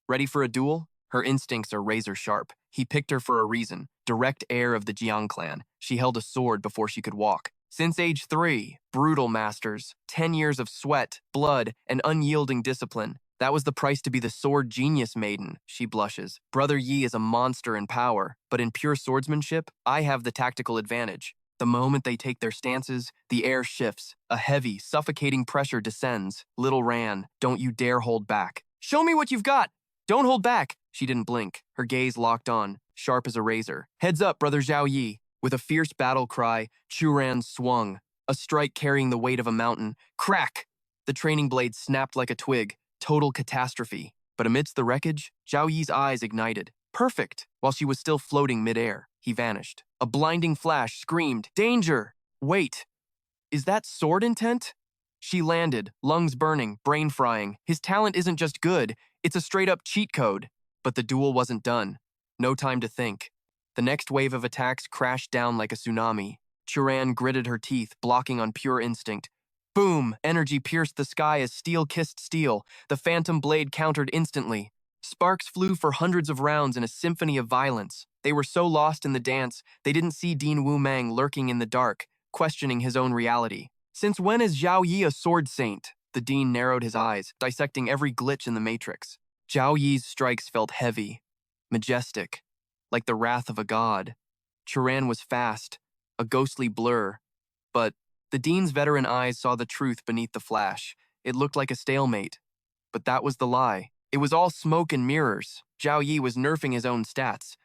Ready for a duel? Her instincts are razor sharp. He picked her for a reason, direct heir of the Jiang clan. She held a sword before she could walk. Since age 3, brutal masters, 10 years of sweat, blood, and unyielding discipline. That was the price to be the sword genius maiden, she blushes. Brother Yi is a monster in power, but in pure swordsmanship, I have the tactical advantage. The moment they take their stances, the air shifts. A heavy, suffocating pressure descends. Little Ran, don't you dare hold back. Show me what you've got! Don't hold back! She didn't blink, her gaze locked on, sharp as a razor. Heads up, Brother Zhou Yi. With a fierce battle cry, Churan swung, a strike carrying the weight of a mountain. Crack! The training blade snapped like a twig. Total catastrophe. But amidst the wreckage, Zhao Yi's eyes ignited. Perfect! While she was still floating midair, he vanished. A blinding flash screamed, "Danger! Wait! Is that sword intent?" She landed, lungs burning, brain frying. His talent isn't just good, it's a straight-up cheat code. But the duel wasn't done. No time to think. The next wave of attacks crashed down like a tsunami. Churan gritted her teeth, blocking on pure instinct. Boom! Energy pierced the sky as steel kissed steel. The phantom blade countered instantly. Sparks flew for hundreds of rounds in a symphony of violence. They were so lost in the dance, they didn't see Dean Wu Mang lurking in the dark, questioning his own reality. Since when is Zhao Yi a sword saint? The Dean narrowed his eyes, dissecting every glitch in the matrix. Zhao Yi's strikes felt heavy, majestic, like the wrath of a god. Churan was fast, a ghostly blur. But the Dean's veteran eyes saw the truth beneath the flash. It looked like a stalemate. But that was the lie. It was all smoke and mirrors. Zhao Yi was nerfing his own stats,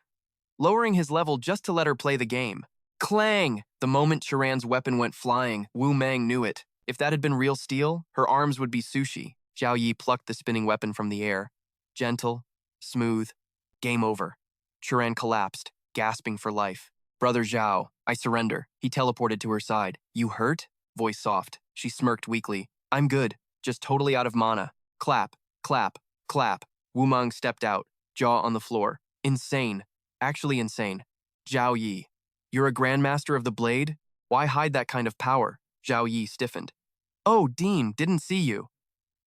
lowering his level just to let her play the game. Clang! The moment Churan's weapon went flying, Wu Mang knew it. If that had been real steel, her arms would be sushi. Zhao Yi plucked the spinning weapon from the air. Gentle, smooth, game over. Churan collapsed, gasping for life. Brother Zhao, I surrender. He teleported to her side. You hurt? Voice soft. She smirked weakly. I'm good, just totally out of mana. Clap, clap, clap. Wu Mang stepped out, jaw on the floor. Insane. Actually insane. Zhao Yi, you're a grandmaster of the blade? Why hide that kind of power? Zhao Yi stiffened. Oh, Dean, didn't see you.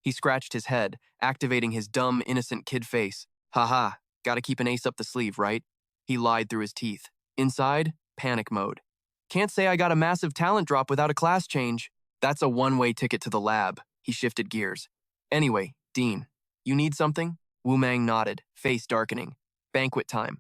He scratched his head, activating his dumb, innocent kid face. Haha, gotta keep an ace up the sleeve, right? He lied through his teeth. Inside, panic mode. Can't say I got a massive talent drop without a class change. That's a one-way ticket to the lab. He shifted gears. Anyway, Dean, you need something? Wu Mang nodded, face darkening. Banquet time.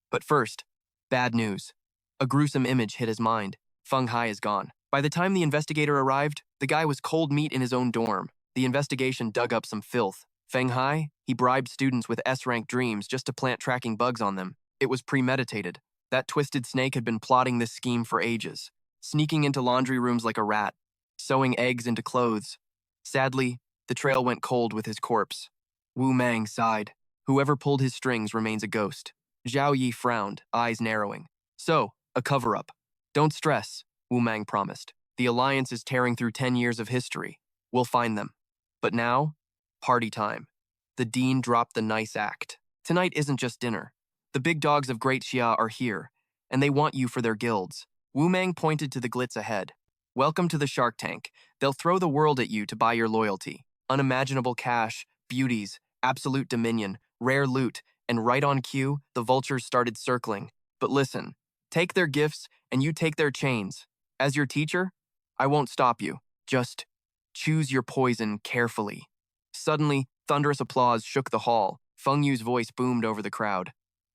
But first, bad news. A gruesome image hit his mind. Feng Hai is gone. By the time the investigator arrived, the guy was cold meat in his own dorm. The investigation dug up some filth. Feng Hai, he bribed students with S-rank dreams just to plant tracking bugs on them. It was premeditated. That twisted snake had been plotting this scheme for ages, sneaking into laundry rooms like a rat, sewing eggs into clothes. Sadly, the trail went cold with his corpse. Wu Mang sighed. Whoever pulled his strings remains a ghost. Zhao Yi frowned, eyes narrowing. So, a cover-up. Don't stress, Wu Mang promised. The Alliance is tearing through 10 years of history. We'll find them. But now, party time. The Dean dropped the nice act. Tonight isn't just dinner. The big dogs of Great Xia are here, and they want you for their guilds. Wu Mang pointed to the glitz ahead. Welcome to the Shark Tank. They'll throw the world at you to buy your loyalty. Unimaginable cash, beauties, absolute dominion, rare loot, and right on cue, the vultures started circling. But listen, take their gifts and you take their chains. As your teacher, I won't stop you. Just choose your poison carefully. Suddenly, thunderous applause shook the hall. Feng Yu's voice boomed over the crowd.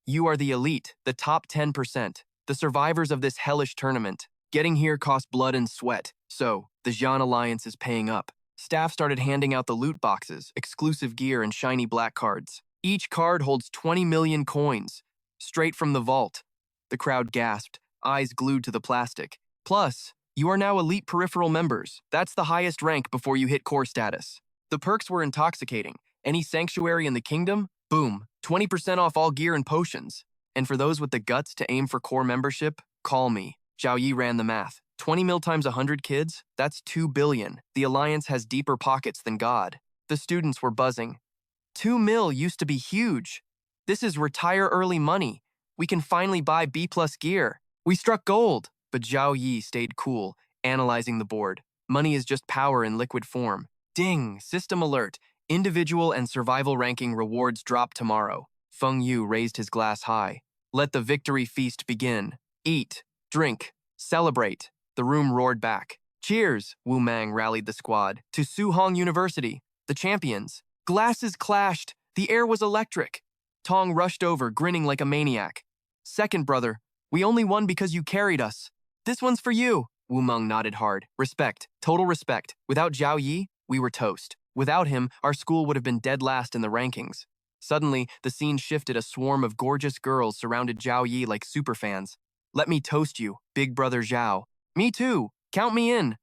You are the elite, the top 10%, the survivors of this hellish tournament. Getting here cost blood and sweat, so the Jian Alliance is paying up. Staff started handing out the loot boxes, exclusive gear, and shiny black cards. Each card holds 20 million coins, straight from the vault. The crowd gasped, eyes glued to the plastic. Plus, you are now elite peripheral members. That's the highest rank before you hit core status. The perks were intoxicating. Any sanctuary in the kingdom? Boom, 20% off all gear and potions. And for those with the guts to aim for core membership, call me. Zhao Yi ran the math. 20 mil times 100 kids? That's 2 billion. The Alliance has deeper pockets than God. The students were buzzing. 2 mil used to be huge. This is retire early money. We can finally buy B+ gear. We struck gold. But Zhao Yi stayed cool, analyzing the board. Money is just power in liquid form. Ding! System alert. Individual and survival ranking rewards drop tomorrow. Feng Yu raised his glass high. Let the victory feast begin. Eat, drink, celebrate. The room roared back. Cheers, Wu Mang rallied the squad. To Su Hong University, the champions. Glasses clashed. The air was electric. Tong rushed over, grinning like a maniac. Second brother, we only won because you carried us. This one's for you. Wu Meng nodded hard. Respect, total respect. Without Zhao Yi, we were toast. Without him, our school would have been dead last in the rankings. Suddenly, the scene shifted. A swarm of gorgeous girls surrounded Zhao Yi like superfans. Let me toast you, big brother Zhao. Me too. Count me in.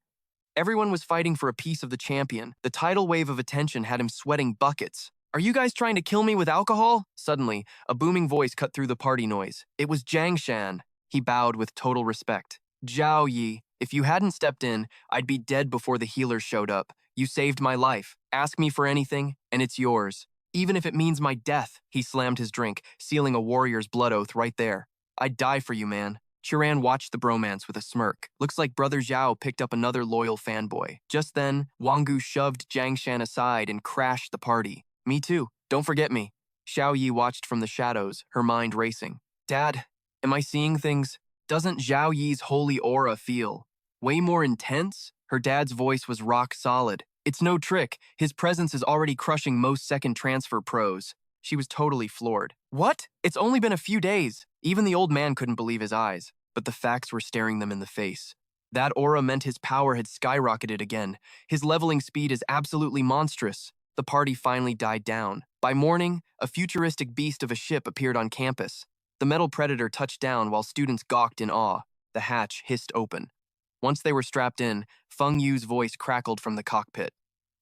Everyone was fighting for a piece of the champion. The tidal wave of attention had him sweating buckets. Are you guys trying to kill me with alcohol? Suddenly, a booming voice cut through the party noise. It was Jiang Shan. He bowed with total respect. Zhao Yi, if you hadn't stepped in, I'd be dead before the healers showed up. You saved my life. Ask me for anything, and it's yours. Even if it means my death. He slammed his drink, sealing a warrior's blood oath right there. I'd die for you, man. Chiran watched the bromance with a smirk. Looks like Brother Zhao picked up another loyal fanboy. Just then, Wanggu shoved Jiang Shan aside and crashed the party. Me too. Don't forget me. Xiao Yi watched from the shadows, her mind racing. Dad, am I seeing things? Doesn't Zhao Yi's holy aura feel way more intense? Her dad's voice was rock solid. It's no trick. His presence is already crushing most second transfer pros. She was totally floored. What? It's only been a few days. Even the old man couldn't believe his eyes, but the facts were staring them in the face. That aura meant his power had skyrocketed again. His leveling speed is absolutely monstrous. The party finally died down. By morning, a futuristic beast of a ship appeared on campus. The metal predator touched down while students gawked in awe. The hatch hissed open. Once they were strapped in, Feng Yu's voice crackled from the cockpit.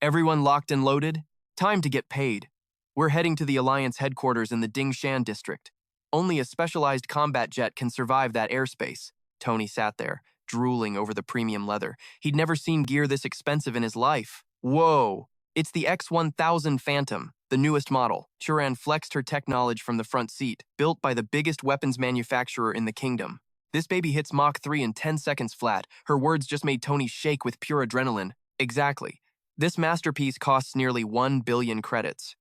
Everyone locked and loaded? Time to get paid. We're heading to the Alliance headquarters in the Dingshan district. Only a specialized combat jet can survive that airspace. Tony sat there, drooling over the premium leather. He'd never seen gear this expensive in his life. Whoa! It's the X-1000 Phantom, the newest model. Chiran flexed her tech knowledge from the front seat, built by the biggest weapons manufacturer in the kingdom. This baby hits Mach 3 in 10 seconds flat. Her words just made Tony shake with pure adrenaline. Exactly. This masterpiece costs nearly 1 billion credits.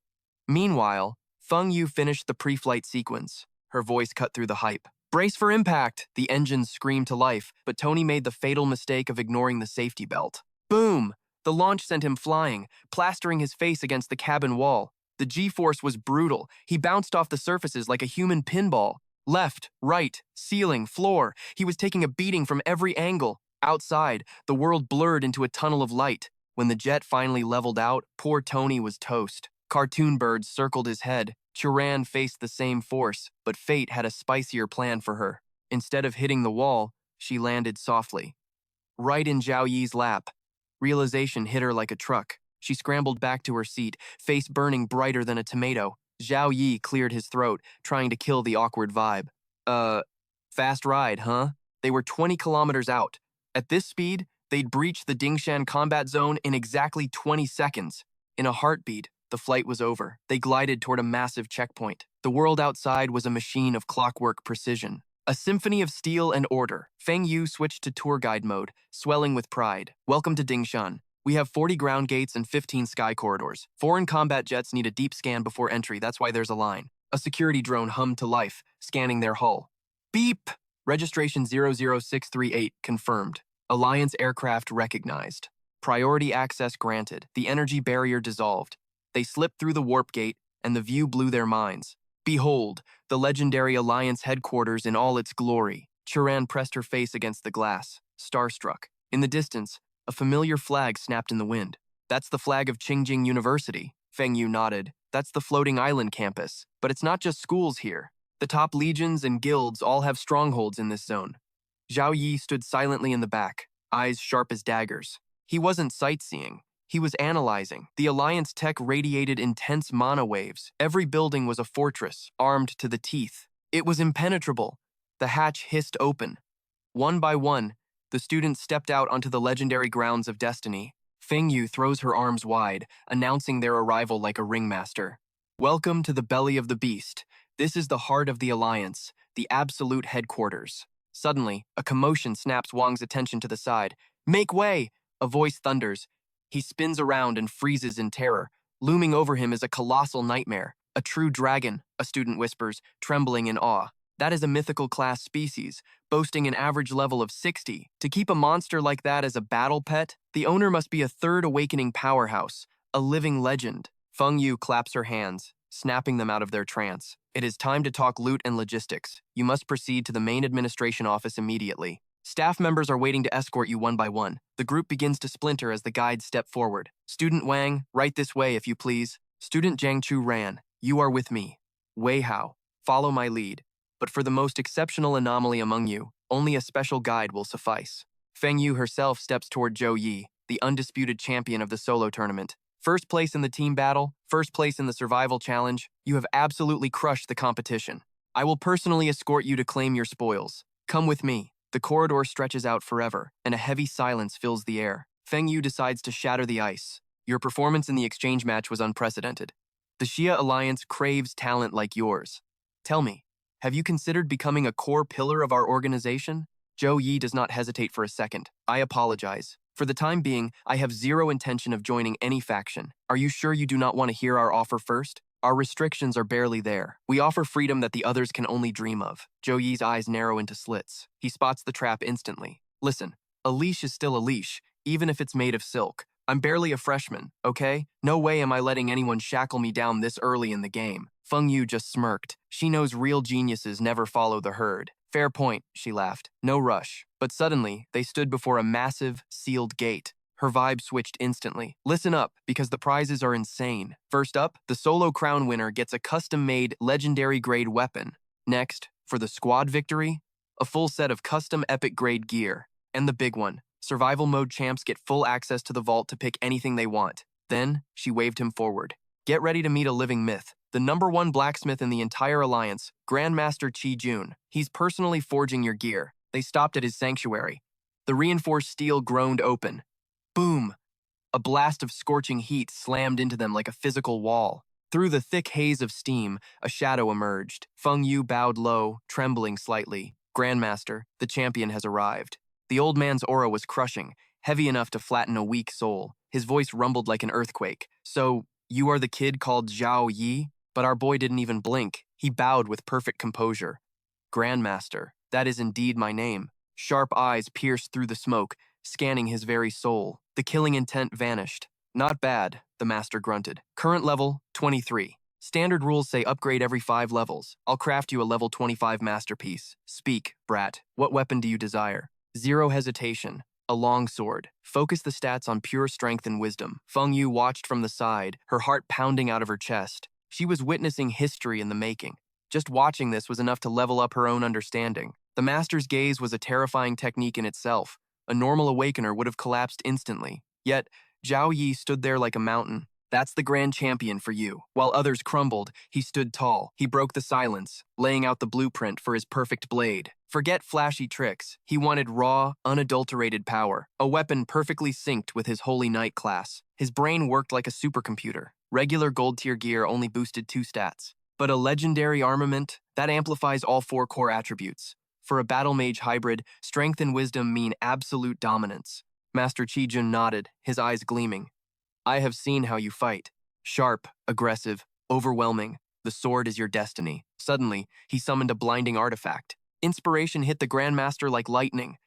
Meanwhile, Feng Yu finished the pre-flight sequence. Her voice cut through the hype. Brace for impact! The engines screamed to life, but Tony made the fatal mistake of ignoring the safety belt. Boom! The launch sent him flying, plastering his face against the cabin wall. The G-force was brutal. He bounced off the surfaces like a human pinball. Left, right, ceiling, floor. He was taking a beating from every angle. Outside, the world blurred into a tunnel of light. When the jet finally leveled out, poor Tony was toast. Cartoon birds circled his head. Chiran faced the same force, but fate had a spicier plan for her. Instead of hitting the wall, she landed softly. Right in Zhao Yi's lap. Realization hit her like a truck. She scrambled back to her seat, face burning brighter than a tomato. Zhao Yi cleared his throat, trying to kill the awkward vibe. Fast ride, huh? They were 20 kilometers out. At this speed, they'd breach the Dingshan combat zone in exactly 20 seconds. In a heartbeat, the flight was over. They glided toward a massive checkpoint. The world outside was a machine of clockwork precision. A symphony of steel and order. Feng Yu switched to tour guide mode, swelling with pride. Welcome to Dingshan. We have 40 ground gates and 15 sky corridors. Foreign combat jets need a deep scan before entry, that's why there's a line. A security drone hummed to life, scanning their hull. Beep! Registration 00638 confirmed. Alliance aircraft recognized. Priority access granted. The energy barrier dissolved. They slipped through the warp gate, and the view blew their minds. Behold, the legendary Alliance headquarters in all its glory. Chiran pressed her face against the glass, starstruck. In the distance, a familiar flag snapped in the wind. That's the flag of Qingjing University. Feng Yu nodded. That's the floating island campus. But it's not just schools here. The top legions and guilds all have strongholds in this zone. Zhao Yi stood silently in the back, eyes sharp as daggers. He wasn't sightseeing. He was analyzing. The Alliance tech radiated intense mana waves. Every building was a fortress, armed to the teeth. It was impenetrable. The hatch hissed open. One by one, the students stepped out onto the legendary grounds of destiny. Feng Yu throws her arms wide, announcing their arrival like a ringmaster. Welcome to the belly of the beast. This is the heart of the Alliance, the absolute headquarters. Suddenly, a commotion snaps Wang's attention to the side. Make way! A voice thunders. He spins around and freezes in terror. Looming over him is a colossal nightmare. A true dragon, a student whispers, trembling in awe. That is a mythical class species, boasting an average level of 60. To keep a monster like that as a battle pet, the owner must be a third awakening powerhouse, a living legend. Feng Yu claps her hands, snapping them out of their trance. It is time to talk loot and logistics. You must proceed to the main administration office immediately. Staff members are waiting to escort you one by one. The group begins to splinter as the guides step forward. Student Wang, right this way if you please. Student Jiangchu ran. You are with me. Wei Hao, follow my lead. But for the most exceptional anomaly among you, only a special guide will suffice. Feng Yu herself steps toward Zhou Yi, the undisputed champion of the solo tournament. First place in the team battle, first place in the survival challenge, you have absolutely crushed the competition. I will personally escort you to claim your spoils. Come with me. The corridor stretches out forever, and a heavy silence fills the air. Feng Yu decides to shatter the ice. Your performance in the exchange match was unprecedented. The Xia Alliance craves talent like yours. Tell me, have you considered becoming a core pillar of our organization? Zhou Yi does not hesitate for a second. I apologize. For the time being, I have zero intention of joining any faction. Are you sure you do not want to hear our offer first? Our restrictions are barely there. We offer freedom that the others can only dream of. Zhou Yi's eyes narrow into slits. He spots the trap instantly. Listen, a leash is still a leash, even if it's made of silk. I'm barely a freshman, okay? No way am I letting anyone shackle me down this early in the game. Feng Yu just smirked. She knows real geniuses never follow the herd. Fair point, she laughed. No rush. But suddenly, they stood before a massive, sealed gate. Her vibe switched instantly. Listen up, because the prizes are insane. First up, the solo crown winner gets a custom-made legendary-grade weapon. Next, for the squad victory, a full set of custom epic-grade gear. And the big one, survival mode champs get full access to the vault to pick anything they want. Then, she waved him forward. Get ready to meet a living myth. The #1 blacksmith in the entire alliance, Grandmaster Qi Jun. He's personally forging your gear. They stopped at his sanctuary. The reinforced steel groaned open. Boom! A blast of scorching heat slammed into them like a physical wall. Through the thick haze of steam, a shadow emerged. Feng Yu bowed low, trembling slightly. Grandmaster, the champion has arrived. The old man's aura was crushing, heavy enough to flatten a weak soul. His voice rumbled like an earthquake. So, you are the kid called Zhao Yi? But our boy didn't even blink. He bowed with perfect composure. Grandmaster, that is indeed my name. Sharp eyes pierced through the smoke, scanning his very soul. The killing intent vanished. Not bad, the master grunted. Current level, 23. Standard rules say upgrade every 5 levels. I'll craft you a level 25 masterpiece. Speak, brat. What weapon do you desire? Zero hesitation. A long sword. Focus the stats on pure strength and wisdom. Feng Yu watched from the side, her heart pounding out of her chest. She was witnessing history in the making. Just watching this was enough to level up her own understanding. The master's gaze was a terrifying technique in itself. A normal awakener would have collapsed instantly. Yet, Zhao Yi stood there like a mountain. That's the grand champion for you. While others crumbled, he stood tall. He broke the silence, laying out the blueprint for his perfect blade. Forget flashy tricks. He wanted raw, unadulterated power. A weapon perfectly synced with his Holy Knight class. His brain worked like a supercomputer. Regular gold-tier gear only boosted 2 stats. But a legendary armament, that amplifies all 4 core attributes. For a battle mage hybrid, strength and wisdom mean absolute dominance. Master Qi Jun nodded, his eyes gleaming. I have seen how you fight. Sharp, aggressive, overwhelming. The sword is your destiny. Suddenly, he summoned a blinding artifact. Inspiration hit the Grandmaster like lightning.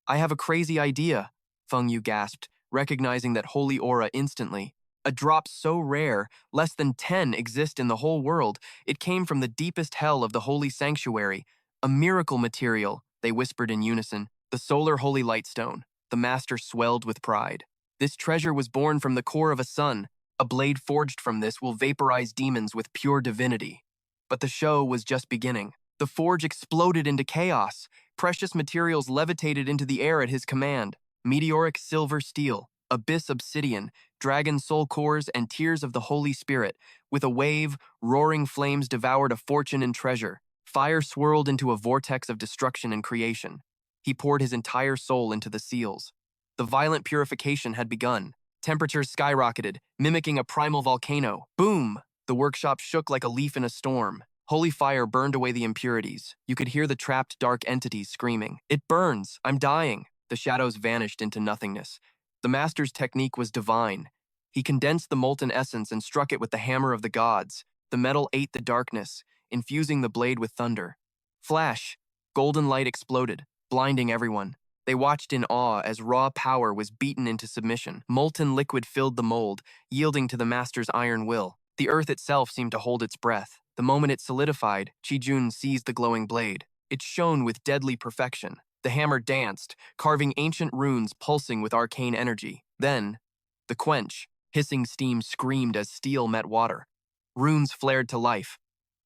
I have a crazy idea, Feng Yu gasped, recognizing that holy aura instantly. A drop so rare, less than 10 exist in the whole world, it came from the deepest hell of the holy sanctuary. A miracle material, they whispered in unison. The solar holy lightstone. The master swelled with pride. This treasure was born from the core of a sun. A blade forged from this will vaporize demons with pure divinity. But the show was just beginning. The forge exploded into chaos. Precious materials levitated into the air at his command. Meteoric silver steel, abyss obsidian, dragon soul cores, and tears of the Holy Spirit. With a wave, roaring flames devoured a fortune and treasure. Fire swirled into a vortex of destruction and creation. He poured his entire soul into the seals. The violent purification had begun. Temperatures skyrocketed, mimicking a primal volcano. Boom! The workshop shook like a leaf in a storm. Holy fire burned away the impurities. You could hear the trapped dark entities screaming. "It burns! I'm dying!" The shadows vanished into nothingness. The master's technique was divine. He condensed the molten essence and struck it with the hammer of the gods. The metal ate the darkness, infusing the blade with thunder. Flash! Golden light exploded, blinding everyone. They watched in awe as raw power was beaten into submission. Molten liquid filled the mold, yielding to the master's iron will. The earth itself seemed to hold its breath. The moment it solidified, Qijun seized the glowing blade. It shone with deadly perfection. The hammer danced, carving ancient runes pulsing with arcane energy. Then, the quench. Hissing steam screamed as steel met water. Runes flared to life.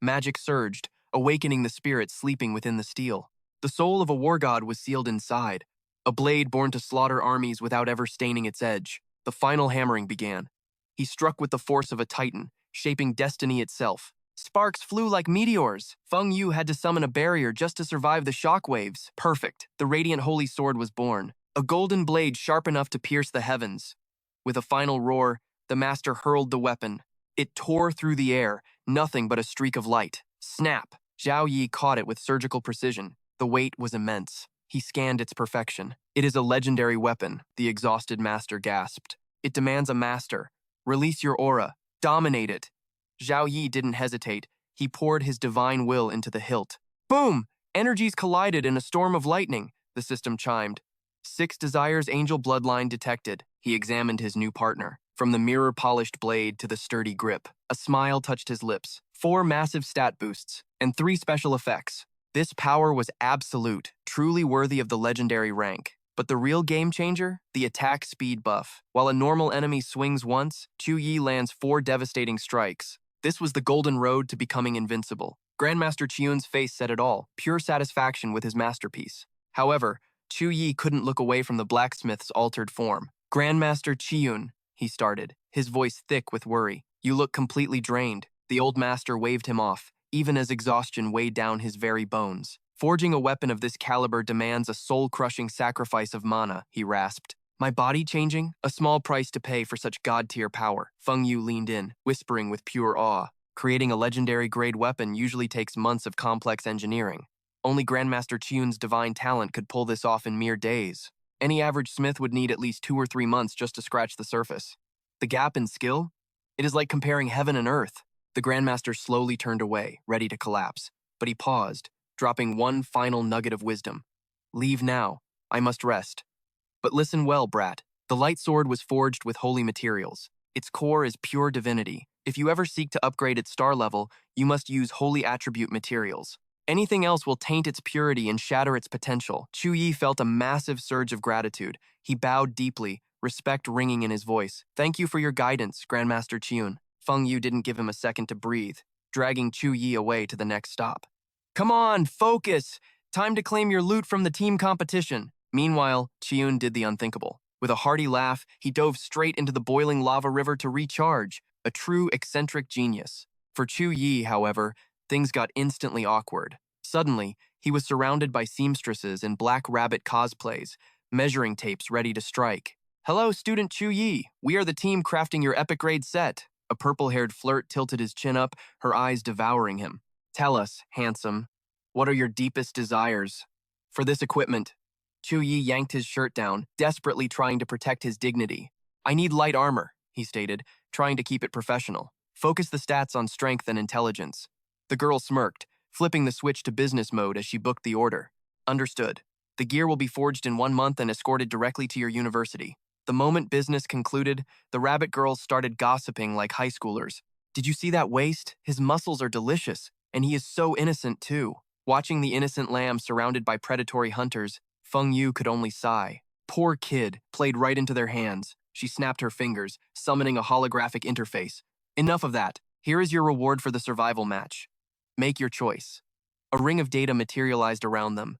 Magic surged, awakening the spirit sleeping within the steel. The soul of a war god was sealed inside, a blade born to slaughter armies without ever staining its edge. The final hammering began. He struck with the force of a titan, shaping destiny itself. Sparks flew like meteors. Feng Yu had to summon a barrier just to survive the shockwaves. Perfect. The radiant holy sword was born, a golden blade sharp enough to pierce the heavens. With a final roar, the master hurled the weapon. It tore through the air, nothing but a streak of light. Snap! Zhao Yi caught it with surgical precision. The weight was immense. He scanned its perfection. "It is a legendary weapon," the exhausted master gasped. "It demands a master. Release your aura. Dominate it." Zhao Yi didn't hesitate. He poured his divine will into the hilt. Boom! Energies collided in a storm of lightning, the system chimed. 6 Desires Angel bloodline detected. He examined his new partner. From the mirror-polished blade to the sturdy grip, a smile touched his lips. 4 massive stat boosts, and 3 special effects. This power was absolute, truly worthy of the legendary rank. But the real game changer? The attack speed buff. While a normal enemy swings once, Chu Yi lands 4 devastating strikes. This was the golden road to becoming invincible. Grandmaster Chiun's face said it all, pure satisfaction with his masterpiece. However, Chu Yi couldn't look away from the blacksmith's altered form. "Grandmaster Chiun," he started, his voice thick with worry. "You look completely drained." The old master waved him off, even as exhaustion weighed down his very bones. "Forging a weapon of this caliber demands a soul-crushing sacrifice of mana," he rasped. "My body changing? A small price to pay for such god-tier power." Feng Yu leaned in, whispering with pure awe. Creating a legendary-grade weapon usually takes months of complex engineering. Only Grandmaster Chiun's divine talent could pull this off in mere days. Any average smith would need at least 2 or 3 months just to scratch the surface. The gap in skill? It is like comparing heaven and earth. The Grandmaster slowly turned away, ready to collapse. But he paused, dropping one final nugget of wisdom. "Leave now. I must rest. But listen well, brat. The light sword was forged with holy materials. Its core is pure divinity. If you ever seek to upgrade its star level, you must use holy attribute materials. Anything else will taint its purity and shatter its potential." Chu Yi felt a massive surge of gratitude. He bowed deeply, respect ringing in his voice. "Thank you for your guidance, Grandmaster Chiun." Feng Yu didn't give him a second to breathe, dragging Chu Yi away to the next stop. "Come on, focus! Time to claim your loot from the team competition." Meanwhile, Chiun did the unthinkable. With a hearty laugh, he dove straight into the boiling lava river to recharge, a true eccentric genius. For Chu Yi, however, things got instantly awkward. Suddenly, he was surrounded by seamstresses in black rabbit cosplays, measuring tapes ready to strike. "Hello, student Chu Yi. We are the team crafting your epic grade set." A purple-haired flirt tilted his chin up, her eyes devouring him. "Tell us, handsome, what are your deepest desires?" "For this equipment." Chu Yi yanked his shirt down, desperately trying to protect his dignity. "I need light armor," he stated, trying to keep it professional. "Focus the stats on strength and intelligence." The girl smirked, flipping the switch to business mode as she booked the order. "Understood. The gear will be forged in 1 month and escorted directly to your university." The moment business concluded, the rabbit girls started gossiping like high schoolers. Did you see that waist? His muscles are delicious, and he is so innocent too. Watching the innocent lamb surrounded by predatory hunters, Feng Yu could only sigh. Poor kid, played right into their hands. She snapped her fingers, summoning a holographic interface. Enough of that. Here is your reward for the survival match. Make your choice. A ring of data materialized around them.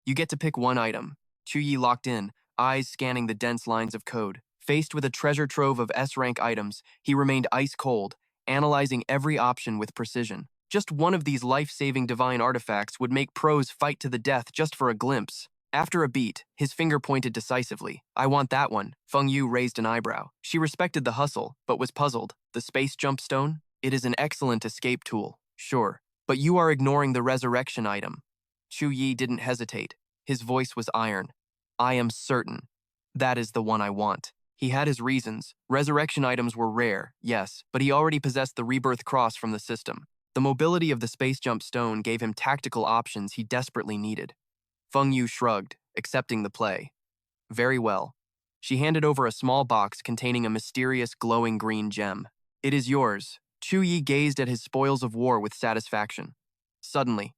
You get to pick one item. Chu Yi locked in, eyes scanning the dense lines of code. Faced with a treasure trove of S-rank items, he remained ice-cold, analyzing every option with precision. Just one of these life-saving divine artifacts would make pros fight to the death just for a glimpse. After a beat, his finger pointed decisively. I want that one. Feng Yu raised an eyebrow. She respected the hustle, but was puzzled. The space jump stone? It is an excellent escape tool, sure. But you are ignoring the resurrection item. Chu Yi didn't hesitate. His voice was iron. I am certain. That is the one I want. He had his reasons. Resurrection items were rare, yes, but he already possessed the rebirth cross from the system. The mobility of the space jump stone gave him tactical options he desperately needed. Feng Yu shrugged, accepting the play. Very well. She handed over a small box containing a mysterious glowing green gem. It is yours. Chu Yi gazed at his spoils of war with satisfaction. Suddenly,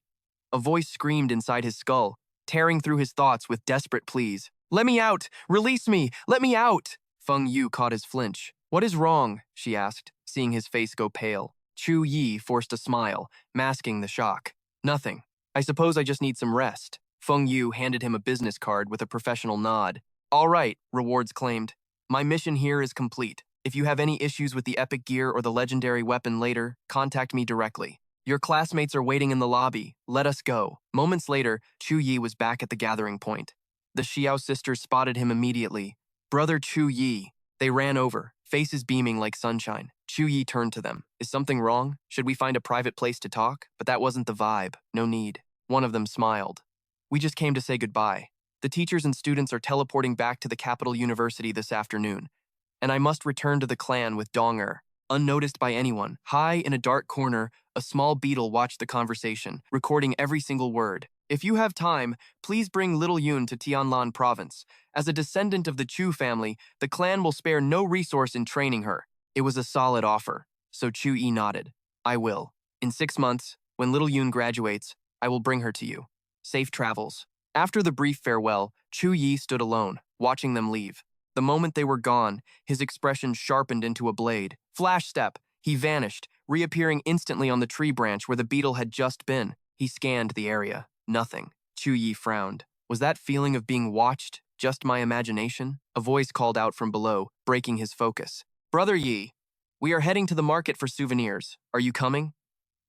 a voice screamed inside his skull, tearing through his thoughts with desperate pleas. Let me out! Release me! Let me out! Feng Yu caught his flinch. What is wrong? She asked, seeing his face go pale. Chu Yi forced a smile, masking the shock. Nothing. I suppose I just need some rest. Feng Yu handed him a business card with a professional nod. All right, Rewards claimed. My mission here is complete. If you have any issues with the epic gear or the legendary weapon later, contact me directly. Your classmates are waiting in the lobby. Let us go. Moments later, Chu Yi was back at the gathering point. The Xiao sisters spotted him immediately. Brother Chu Yi. They ran over, faces beaming like sunshine. Chu Yi turned to them. Is something wrong? Should we find a private place to talk? But that wasn't the vibe. No need. One of them smiled. We just came to say goodbye. The teachers and students are teleporting back to the capital university this afternoon, and I must return to the clan with Donger. Unnoticed by anyone, high in a dark corner, a small beetle watched the conversation, recording every single word. If you have time, please bring little Yun to Tianlan province. As a descendant of the Chu family, the clan will spare no resource in training her. It was a solid offer, so Chu Yi nodded. I will. In 6 months, when little Yun graduates, I will bring her to you. Safe travels. After the brief farewell, Chu Yi stood alone, watching them leave. The moment they were gone, his expression sharpened into a blade. Flash step. He vanished, reappearing instantly on the tree branch where the beetle had just been. He scanned the area. Nothing. Chu Yi frowned. Was that feeling of being watched just my imagination? A voice called out from below, breaking his focus. Brother Yi, we are heading to the market for souvenirs. Are you coming?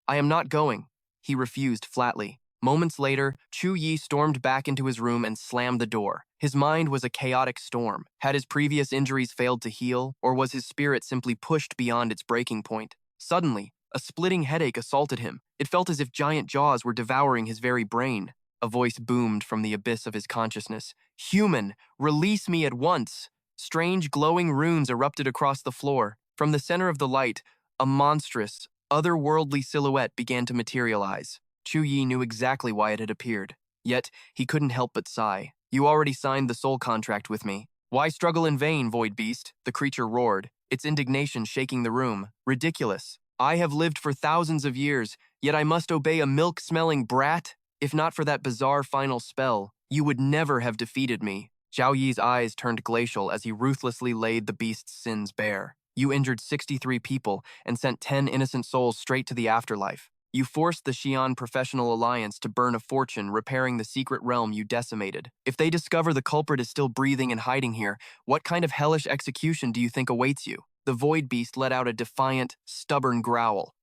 I am not going. He refused flatly. Moments later, Chu Yi stormed back into his room and slammed the door. His mind was a chaotic storm. Had his previous injuries failed to heal, or was his spirit simply pushed beyond its breaking point? Suddenly, a splitting headache assaulted him. It felt as if giant jaws were devouring his very brain. A voice boomed from the abyss of his consciousness. Human, release me at once! Strange glowing runes erupted across the floor. From the center of the light, a monstrous, otherworldly silhouette began to materialize. Chu Yi knew exactly why it had appeared. Yet, he couldn't help but sigh. You already signed the soul contract with me. Why struggle in vain, void beast? The creature roared, its indignation shaking the room. Ridiculous. I have lived for thousands of years, yet I must obey a milk-smelling brat? If not for that bizarre final spell, you would never have defeated me. Zhao Yi's eyes turned glacial as he ruthlessly laid the beast's sins bare. You injured 63 people and sent 10 innocent souls straight to the afterlife. You forced the Xi'an Professional Alliance to burn a fortune repairing the secret realm you decimated. If they discover the culprit is still breathing and hiding here, what kind of hellish execution do you think awaits you? The Void Beast let out a defiant, stubborn growl.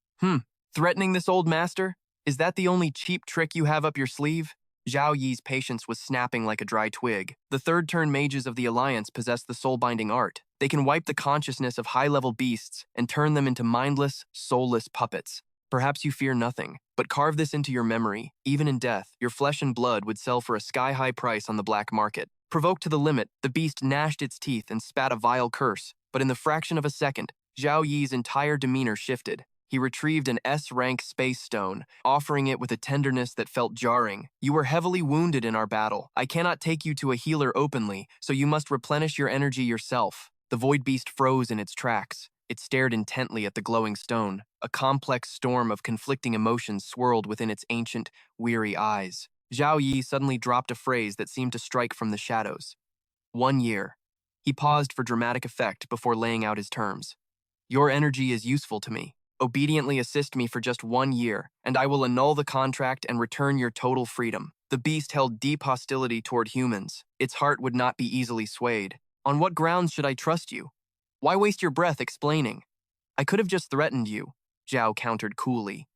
Threatening this old master? Is that the only cheap trick you have up your sleeve? Zhao Yi's patience was snapping like a dry twig. The third-turn mages of the Alliance possess the soul-binding art. They can wipe the consciousness of high-level beasts and turn them into mindless, soulless puppets. Perhaps you fear nothing, but carve this into your memory. Even in death, your flesh and blood would sell for a sky-high price on the black market. Provoked to the limit, the beast gnashed its teeth and spat a vile curse. But in the fraction of a second, Zhao Yi's entire demeanor shifted. He retrieved an S-rank space stone, offering it with a tenderness that felt jarring. You were heavily wounded in our battle. I cannot take you to a healer openly, so you must replenish your energy yourself. The void beast froze in its tracks. It stared intently at the glowing stone. A complex storm of conflicting emotions swirled within its ancient, weary eyes. Zhao Yi suddenly dropped a phrase that seemed to strike from the shadows. 1 year. He paused for dramatic effect before laying out his terms. Your energy is useful to me. Obediently assist me for just 1 year, and I will annul the contract and return your total freedom. The beast held deep hostility toward humans. Its heart would not be easily swayed. On what grounds should I trust you? Why waste your breath explaining? I could have just threatened you, Zhao countered coolly.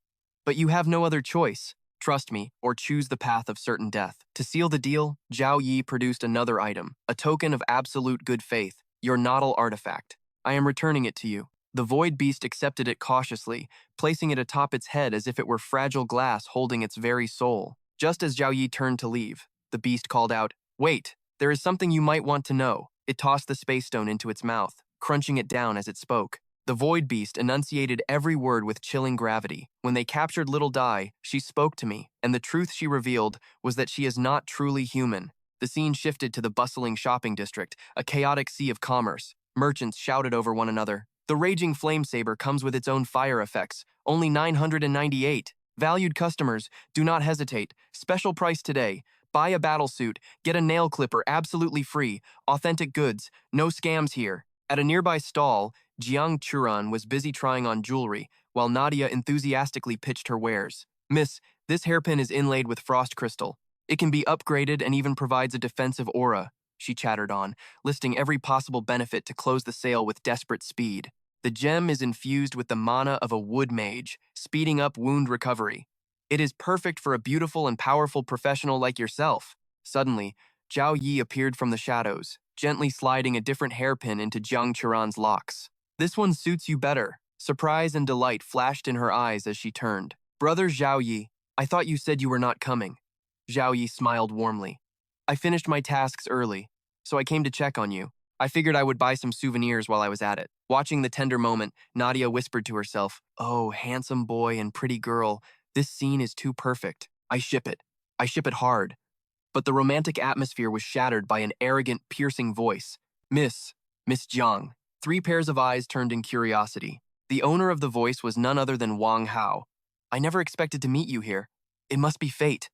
But you have no other choice. Trust me, or choose the path of certain death. To seal the deal, Zhao Yi produced another item, a token of absolute good faith, your Nautical artifact. I am returning it to you. The void beast accepted it cautiously, placing it atop its head as if it were fragile glass holding its very soul. Just as Zhao Yi turned to leave, the beast called out, "Wait, there is something you might want to know." It tossed the space stone into its mouth, crunching it down as it spoke. The void beast enunciated every word with chilling gravity. When they captured Little Dai, she spoke to me, and the truth she revealed was that she is not truly human. The scene shifted to the bustling shopping district, a chaotic sea of commerce. Merchants shouted over one another. The raging flamesaber comes with its own fire effects, only 998. Valued customers, do not hesitate. Special price today. Buy a battlesuit, get a nail clipper absolutely free. Authentic goods, no scams here. At a nearby stall, Jiang Churan was busy trying on jewelry, while Nadia enthusiastically pitched her wares. Miss, this hairpin is inlaid with frost crystal. It can be upgraded and even provides a defensive aura, she chattered on, listing every possible benefit to close the sale with desperate speed. The gem is infused with the mana of a wood mage, speeding up wound recovery. It is perfect for a beautiful and powerful professional like yourself. Suddenly, Zhao Yi appeared from the shadows, gently sliding a different hairpin into Jiang Churan's locks. This one suits you better. Surprise and delight flashed in her eyes as she turned. Brother Zhao Yi, I thought you said you were not coming. Zhao Yi smiled warmly. I finished my tasks early, so I came to check on you. I figured I would buy some souvenirs while I was at it. Watching the tender moment, Nadia whispered to herself, "Oh, handsome boy and pretty girl, this scene is too perfect. I ship it. I ship it hard." But the romantic atmosphere was shattered by an arrogant, piercing voice. Miss Jiang. 3 pairs of eyes turned in curiosity. The owner of the voice was none other than Wang Hao. I never expected to meet you here. It must be fate.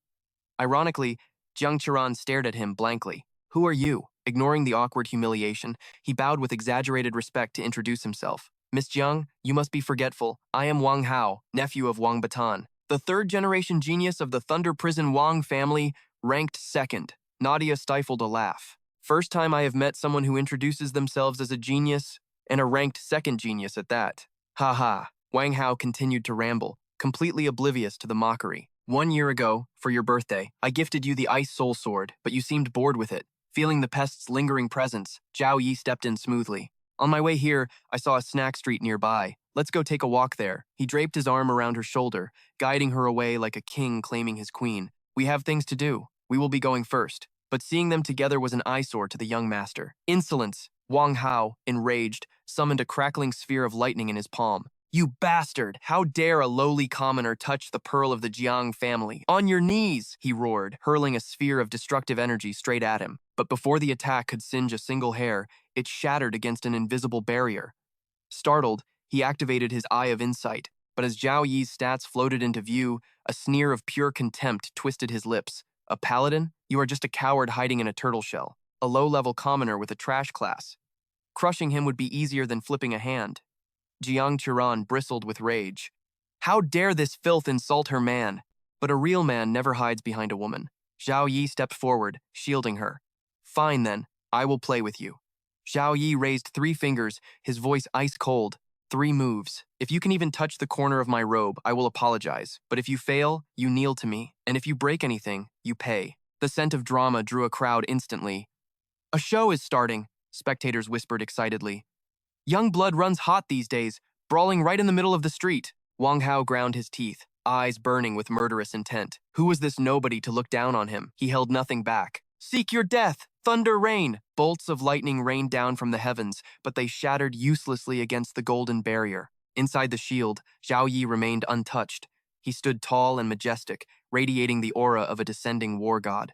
Ironically, Jiang Churan stared at him blankly. Who are you? Ignoring the awkward humiliation, he bowed with exaggerated respect to introduce himself. Miss Jiang, you must be forgetful. I am Wang Hao, nephew of Wang Batan. The 3rd-generation genius of the Thunder Prison Wang family, ranked 2nd. Nadia stifled a laugh. First time I have met someone who introduces themselves as a genius, and a ranked 2nd genius at that. Ha ha. Wang Hao continued to ramble, completely oblivious to the mockery. 1 year ago, for your birthday, I gifted you the Ice Soul Sword, but you seemed bored with it. Feeling the pest's lingering presence, Zhao Yi stepped in smoothly. On my way here, I saw a snack street nearby. Let's go take a walk there. He draped his arm around her shoulder, guiding her away like a king claiming his queen. We have things to do. We will be going first. But seeing them together was an eyesore to the young master. Insolence! Wang Hao, enraged, summoned a crackling sphere of lightning in his palm. You bastard! How dare a lowly commoner touch the pearl of the Jiang family? On your knees! He roared, hurling a sphere of destructive energy straight at him. But before the attack could singe a single hair, it shattered against an invisible barrier. Startled, he activated his Eye of Insight, but as Zhao Yi's stats floated into view, a sneer of pure contempt twisted his lips. A paladin? You are just a coward hiding in a turtle shell. A low-level commoner with a trash class. Crushing him would be easier than flipping a hand. Jiang Churan bristled with rage. How dare this filth insult her man? But a real man never hides behind a woman. Zhao Yi stepped forward, shielding her. Fine then, I will play with you. Zhao Yi raised 3 fingers, his voice ice cold. 3 moves. If you can even touch the corner of my robe, I will apologize. But if you fail, you kneel to me. And if you break anything, you pay. The scent of drama drew a crowd instantly. A show is starting, spectators whispered excitedly. Young blood runs hot these days, brawling right in the middle of the street. Wang Hao ground his teeth, eyes burning with murderous intent. Who was this nobody to look down on him? He held nothing back. Seek your death! Thunder rain! Bolts of lightning rained down from the heavens, but they shattered uselessly against the golden barrier. Inside the shield, Zhao Yi remained untouched. He stood tall and majestic, radiating the aura of a descending war god.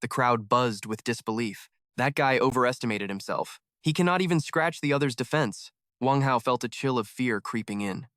The crowd buzzed with disbelief. That guy overestimated himself. He cannot even scratch the other's defense. Wang Hao felt a chill of fear creeping in.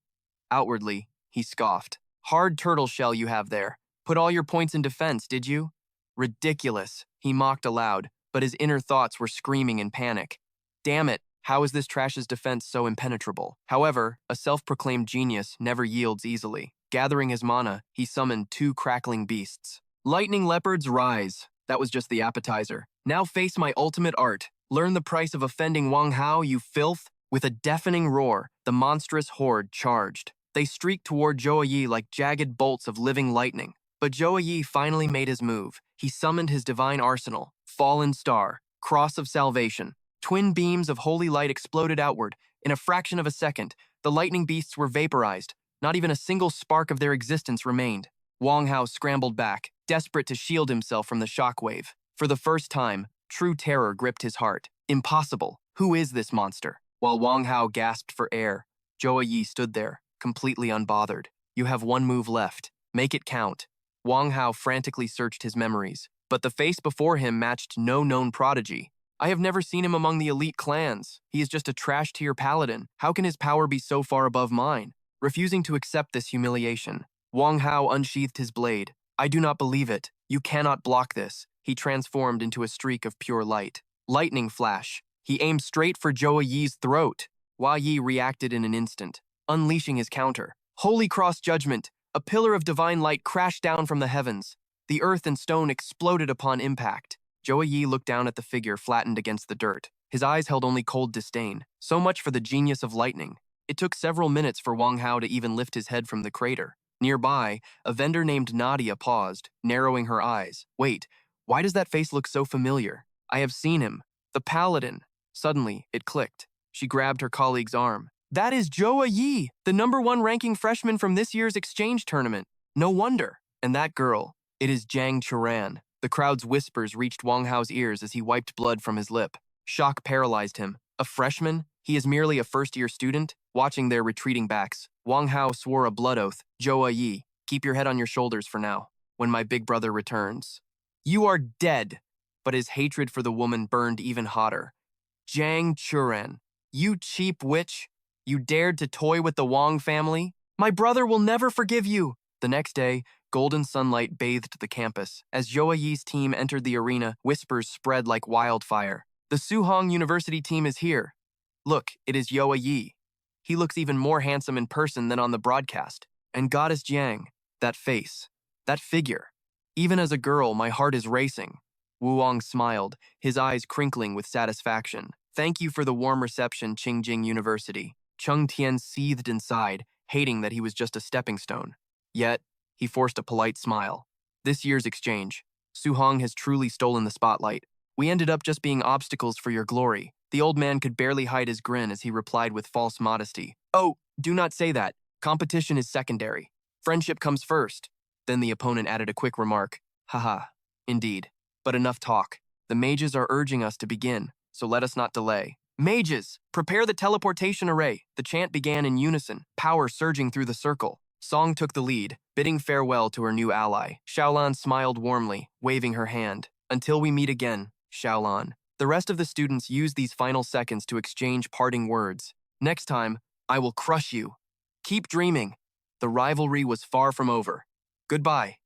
Outwardly, he scoffed. Hard turtle shell you have there. Put all your points in defense, did you? Ridiculous, he mocked aloud, but his inner thoughts were screaming in panic. Damn it, how is this trash's defense so impenetrable? However, a self-proclaimed genius never yields easily. Gathering his mana, he summoned 2 crackling beasts. Lightning leopards, rise. That was just the appetizer. Now face my ultimate art. Learn the price of offending Wang Hao, you filth. With a deafening roar, the monstrous horde charged. They streaked toward Zhou Yi like jagged bolts of living lightning. But Zhou Yi finally made his move. He summoned his divine arsenal, Fallen Star, Cross of Salvation. Twin beams of holy light exploded outward. In a fraction of a second, the lightning beasts were vaporized. Not even a single spark of their existence remained. Wang Hao scrambled back, desperate to shield himself from the shockwave. For the first time, true terror gripped his heart. Impossible. Who is this monster? While Wang Hao gasped for air, Zhou Yi stood there, completely unbothered. You have 1 move left. Make it count. Wang Hao frantically searched his memories, but the face before him matched no known prodigy. I have never seen him among the elite clans. He is just a trash-tier paladin. How can his power be so far above mine? Refusing to accept this humiliation, Wang Hao unsheathed his blade. I do not believe it. You cannot block this. He transformed into a streak of pure light. Lightning flash. He aimed straight for Zhou Yi's throat. Hua Yi reacted in an instant, unleashing his counter. Holy Cross Judgment. A pillar of divine light crashed down from the heavens. The earth and stone exploded upon impact. Zhou Yi looked down at the figure flattened against the dirt. His eyes held only cold disdain. So much for the genius of lightning. It took several minutes for Wang Hao to even lift his head from the crater. Nearby, a vendor named Nadia paused, narrowing her eyes. Wait, why does that face look so familiar? I have seen him. The paladin. Suddenly, it clicked. She grabbed her colleague's arm. That is Zhou Yi, the #1 ranking freshman from this year's exchange tournament. No wonder. And that girl, it is Jiang Churan. The crowd's whispers reached Wang Hao's ears as he wiped blood from his lip. Shock paralyzed him. A freshman? He is merely a first-year student? Watching their retreating backs, Wang Hao swore a blood oath. Zhou Yi, keep your head on your shoulders for now. When my big brother returns. You are dead. But his hatred for the woman burned even hotter. Jiang Churan, you cheap witch. You dared to toy with the Wang family? My brother will never forgive you. The next day, golden sunlight bathed the campus. As Zhou Yi's team entered the arena, whispers spread like wildfire. The Suhong University team is here. Look, it is Zhou Yi. He looks even more handsome in person than on the broadcast. And Goddess Jiang, that face, that figure. Even as a girl, my heart is racing. Wu Wang smiled, his eyes crinkling with satisfaction. Thank you for the warm reception, Qingjing University. Cheng Tian seethed inside, hating that he was just a stepping stone. Yet, he forced a polite smile. This year's exchange, Suhong has truly stolen the spotlight. We ended up just being obstacles for your glory. The old man could barely hide his grin as he replied with false modesty. Oh, do not say that. Competition is secondary. Friendship comes first. Then the opponent added a quick remark. Haha, indeed. But enough talk. The mages are urging us to begin, so let us not delay. Mages, prepare the teleportation array. The chant began in unison, power surging through the circle. Song took the lead, bidding farewell to her new ally. Xiaolan smiled warmly, waving her hand. Until we meet again, Xiaolan. The rest of the students used these final seconds to exchange parting words. Next time, I will crush you. Keep dreaming. The rivalry was far from over. Goodbye.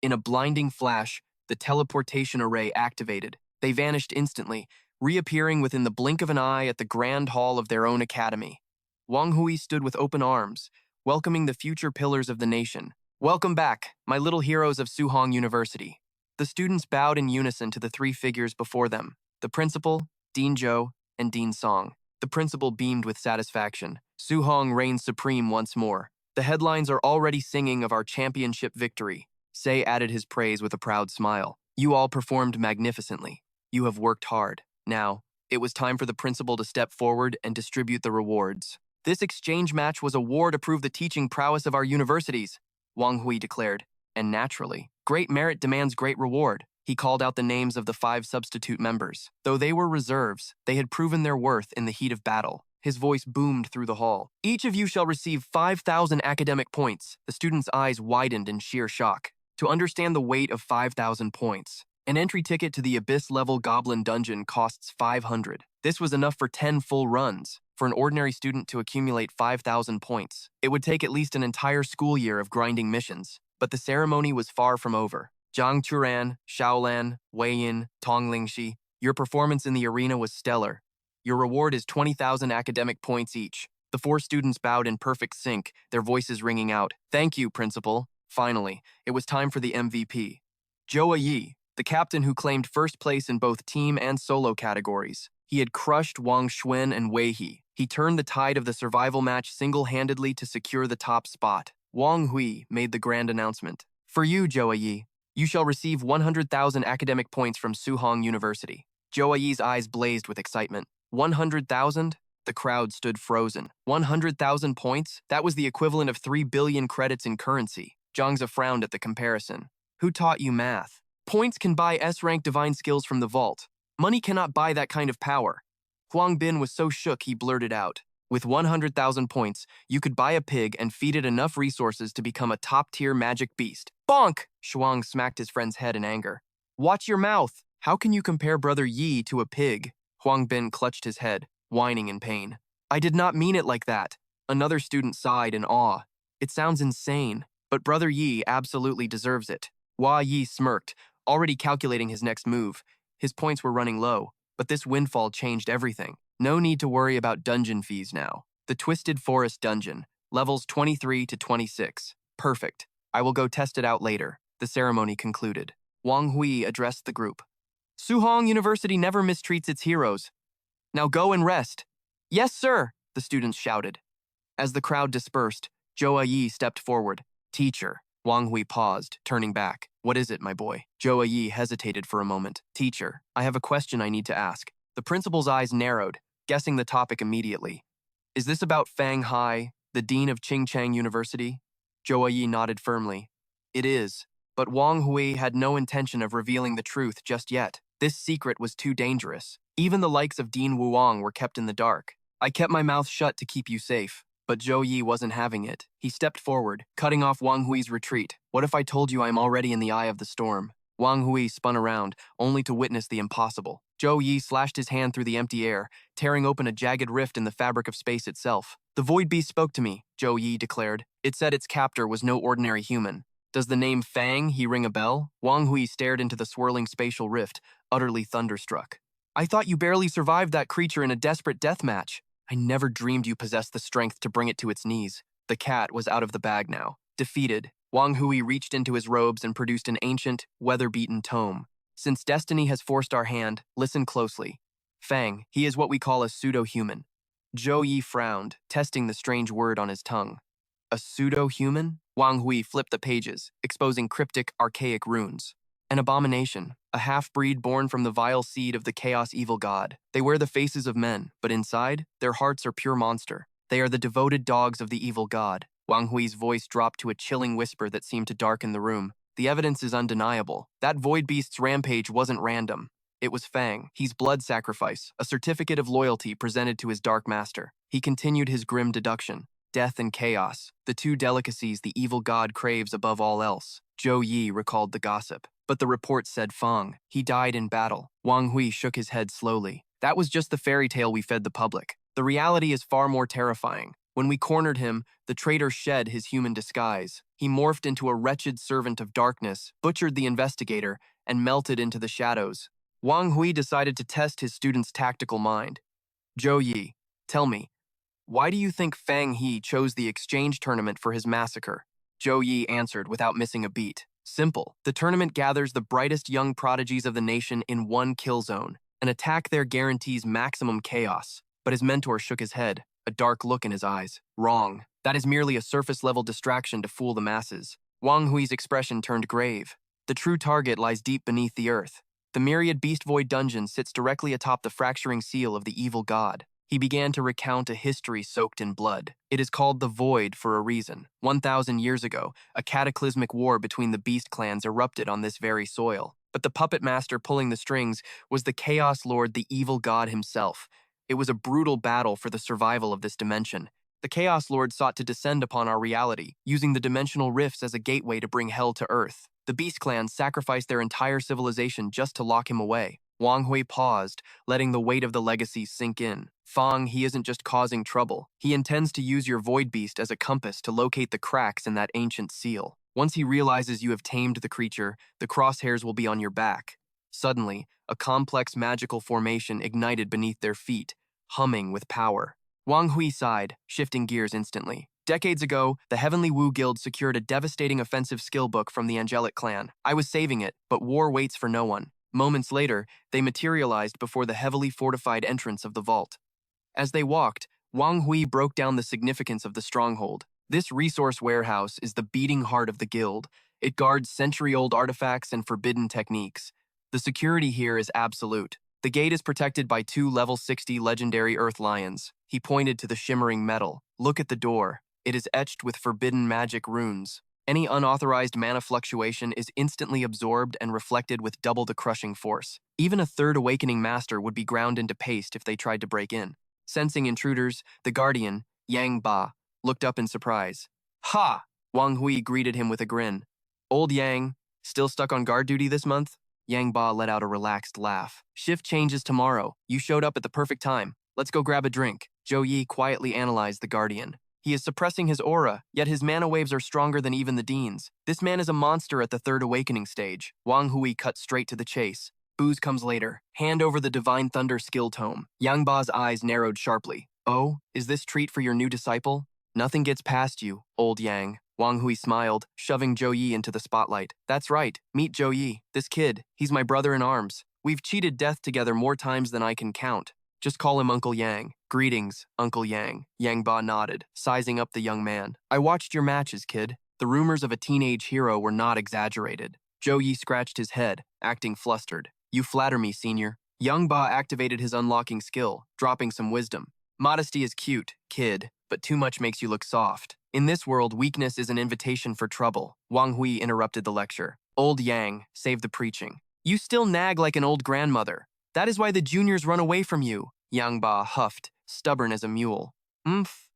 In a blinding flash, the teleportation array activated. They vanished instantly, reappearing within the blink of an eye at the grand hall of their own academy. Wang Hui stood with open arms, welcoming the future pillars of the nation. Welcome back, my little heroes of Suhong University. The students bowed in unison to the 3 figures before them, the principal, Dean Zhou, and Dean Song. The principal beamed with satisfaction. Suhong reigns supreme once more. The headlines are already singing of our championship victory. Sei added his praise with a proud smile. You all performed magnificently. You have worked hard. Now, it was time for the principal to step forward and distribute the rewards. This exchange match was a war to prove the teaching prowess of our universities, Wang Hui declared. And naturally, great merit demands great reward. He called out the names of the 5 substitute members. Though they were reserves, they had proven their worth in the heat of battle. His voice boomed through the hall. Each of you shall receive 5,000 academic points. The student's eyes widened in sheer shock. To understand the weight of 5,000 points, an entry ticket to the Abyss-level Goblin Dungeon costs 500. This was enough for 10 full runs. For an ordinary student to accumulate 5,000 points, it would take at least an entire school year of grinding missions. But the ceremony was far from over. Jiang Churan, Shaolan, Wei Yin, Tong Lingxi, your performance in the arena was stellar. Your reward is 20,000 academic points each. The 4 students bowed in perfect sync, their voices ringing out. Thank you, Principal. Finally, it was time for the MVP. Zhou Yi, the captain who claimed first place in both team and solo categories. He had crushed Wang Xuan and Wei He. He turned the tide of the survival match single-handedly to secure the top spot. Wang Hui made the grand announcement. For you, Zhou Yi, you shall receive 100,000 academic points from Suhong University. Zhou Yi's eyes blazed with excitement. 100,000? The crowd stood frozen. 100,000 points? That was the equivalent of 3 billion credits in currency. Zhangzi frowned at the comparison. Who taught you math? Points can buy S-rank divine skills from the vault. Money cannot buy that kind of power. Huang Bin was so shook he blurted out. With 100,000 points, you could buy a pig and feed it enough resources to become a top-tier magic beast. Bonk! Shuang smacked his friend's head in anger. Watch your mouth! How can you compare Brother Yi to a pig? Huang Bin clutched his head, whining in pain. I did not mean it like that. Another student sighed in awe. It sounds insane, but Brother Yi absolutely deserves it. Hua Yi smirked, already calculating his next move. His points were running low, but this windfall changed everything. No need to worry about dungeon fees now. The Twisted Forest Dungeon, levels 23 to 26. Perfect. I will go test it out later. The ceremony concluded. Wang Hui addressed the group. Suhong University never mistreats its heroes. Now go and rest. Yes, sir, the students shouted. As the crowd dispersed, Zhou Yi stepped forward. Teacher. Wang Hui paused, turning back. What is it, my boy? Zhou Yi hesitated for a moment. Teacher, I have a question I need to ask. The principal's eyes narrowed, guessing the topic immediately. Is this about Fang Hai, the dean of Qingchang University? Zhou Yi nodded firmly. It is, but Wang Hui had no intention of revealing the truth just yet. This secret was too dangerous. Even the likes of Dean Wuong were kept in the dark. I kept my mouth shut to keep you safe. But Zhou Yi wasn't having it. He stepped forward, cutting off Wang Hui's retreat. What if I told you I am already in the eye of the storm? Wang Hui spun around, only to witness the impossible. Zhou Yi slashed his hand through the empty air, tearing open a jagged rift in the fabric of space itself. The Void Beast spoke to me, Zhou Yi declared. It said its captor was no ordinary human. Does the name Fang he ring a bell? Wang Hui stared into the swirling spatial rift, utterly thunderstruck. I thought you barely survived that creature in a desperate death match. I never dreamed you possessed the strength to bring it to its knees. The cat was out of the bag now. Defeated, Wang Hui reached into his robes and produced an ancient, weather-beaten tome. Since destiny has forced our hand, listen closely. Fang, he is what we call a pseudo-human. Zhou Yi frowned, testing the strange word on his tongue. A pseudo-human? Wang Hui flipped the pages, exposing cryptic, archaic runes. An abomination, a half-breed born from the vile seed of the chaos evil god. They wear the faces of men, but inside, their hearts are pure monster. They are the devoted dogs of the evil god. Wang Hui's voice dropped to a chilling whisper that seemed to darken the room. The evidence is undeniable. That Void Beast's rampage wasn't random. It was Fang, his blood sacrifice, a certificate of loyalty presented to his dark master. He continued his grim deduction. Death and chaos, the two delicacies the evil god craves above all else. Zhou Yi recalled the gossip. But the report said Fang. He died in battle. Wang Hui shook his head slowly. That was just the fairy tale we fed the public. The reality is far more terrifying. When we cornered him, the traitor shed his human disguise. He morphed into a wretched servant of darkness, butchered the investigator, and melted into the shadows. Wang Hui decided to test his student's tactical mind. Zhou Yi, tell me, why do you think Fang He chose the exchange tournament for his massacre? Zhou Yi answered without missing a beat. Simple. The tournament gathers the brightest young prodigies of the nation in one kill zone. An attack there guarantees maximum chaos. But his mentor shook his head, a dark look in his eyes. Wrong. That is merely a surface-level distraction to fool the masses. Wang Hui's expression turned grave. The true target lies deep beneath the earth. The myriad Beast Void dungeon sits directly atop the fracturing seal of the evil god. He began to recount a history soaked in blood. It is called the Void for a reason. 1,000 years ago, a cataclysmic war between the beast clans erupted on this very soil. But the puppet master pulling the strings was the Chaos Lord, the evil god himself. It was a brutal battle for the survival of this dimension. The Chaos Lord sought to descend upon our reality, using the dimensional rifts as a gateway to bring hell to Earth. The Beast Clan sacrificed their entire civilization just to lock him away. Wang Hui paused, letting the weight of the legacy sink in. Fang, he isn't just causing trouble. He intends to use your Void Beast as a compass to locate the cracks in that ancient seal. Once he realizes you have tamed the creature, the crosshairs will be on your back. Suddenly, a complex magical formation ignited beneath their feet, humming with power. Wang Hui sighed, shifting gears instantly. Decades ago, the Heavenly Wu Guild secured a devastating offensive skill book from the Angelic Clan. I was saving it, but war waits for no one. Moments later, they materialized before the heavily fortified entrance of the vault. As they walked, Wang Hui broke down the significance of the stronghold. This resource warehouse is the beating heart of the guild. It guards century-old artifacts and forbidden techniques. The security here is absolute. The gate is protected by 2 level 60 legendary Earth Lions. He pointed to the shimmering metal. Look at the door. It is etched with forbidden magic runes. Any unauthorized mana fluctuation is instantly absorbed and reflected with double the crushing force. Even a third awakening master would be ground into paste if they tried to break in. Sensing intruders, the guardian, Yang Ba, looked up in surprise. Ha! Wang Hui greeted him with a grin. Old Yang, still stuck on guard duty this month? Yang Ba let out a relaxed laugh. Shift changes tomorrow. You showed up at the perfect time. Let's go grab a drink. Zhou Yi quietly analyzed the guardian. He is suppressing his aura, yet his mana waves are stronger than even the Dean's. This man is a monster at the third awakening stage. Wang Hui cut straight to the chase. Booze comes later. Hand over the Divine Thunder skill tome. Yang Ba's eyes narrowed sharply. Oh, is this treat for your new disciple? Nothing gets past you, old Yang. Wang Hui smiled, shoving Zhou Yi into the spotlight. That's right, meet Zhou Yi. This kid, he's my brother in arms. We've cheated death together more times than I can count. Just call him Uncle Yang. Greetings, Uncle Yang. Yang Ba nodded, sizing up the young man. I watched your matches, kid. The rumors of a teenage hero were not exaggerated. Zhou Yi scratched his head, acting flustered. You flatter me, senior. Yang Ba activated his unlocking skill, dropping some wisdom. Modesty is cute, kid, but too much makes you look soft. In this world, weakness is an invitation for trouble. Wang Hui interrupted the lecture. Old Yang, save the preaching. You still nag like an old grandmother. That is why the juniors run away from you. Yang Ba huffed, stubborn as a mule.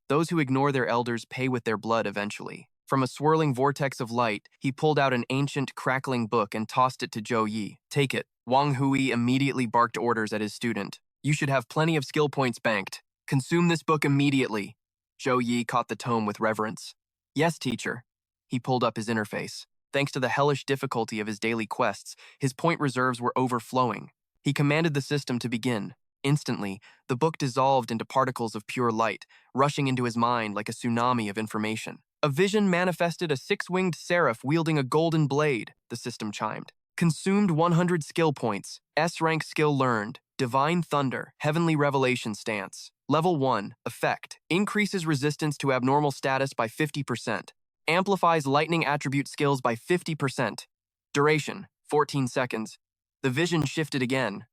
Those who ignore their elders pay with their blood eventually. From a swirling vortex of light, he pulled out an ancient, crackling book and tossed it to Zhou Yi. Take it. Wang Hui immediately barked orders at his student. You should have plenty of skill points banked. Consume this book immediately. Zhou Yi caught the tome with reverence. Yes, teacher. He pulled up his interface. Thanks to the hellish difficulty of his daily quests, his point reserves were overflowing. He commanded the system to begin. Instantly, the book dissolved into particles of pure light, rushing into his mind like a tsunami of information. A vision manifested a 6-winged seraph wielding a golden blade, the system chimed. Consumed 100 skill points. S-rank skill learned. Divine Thunder, Heavenly Revelation Stance. Level 1, Effect. Increases resistance to abnormal status by 50%. Amplifies lightning attribute skills by 50%. Duration, 14 seconds. The vision shifted again.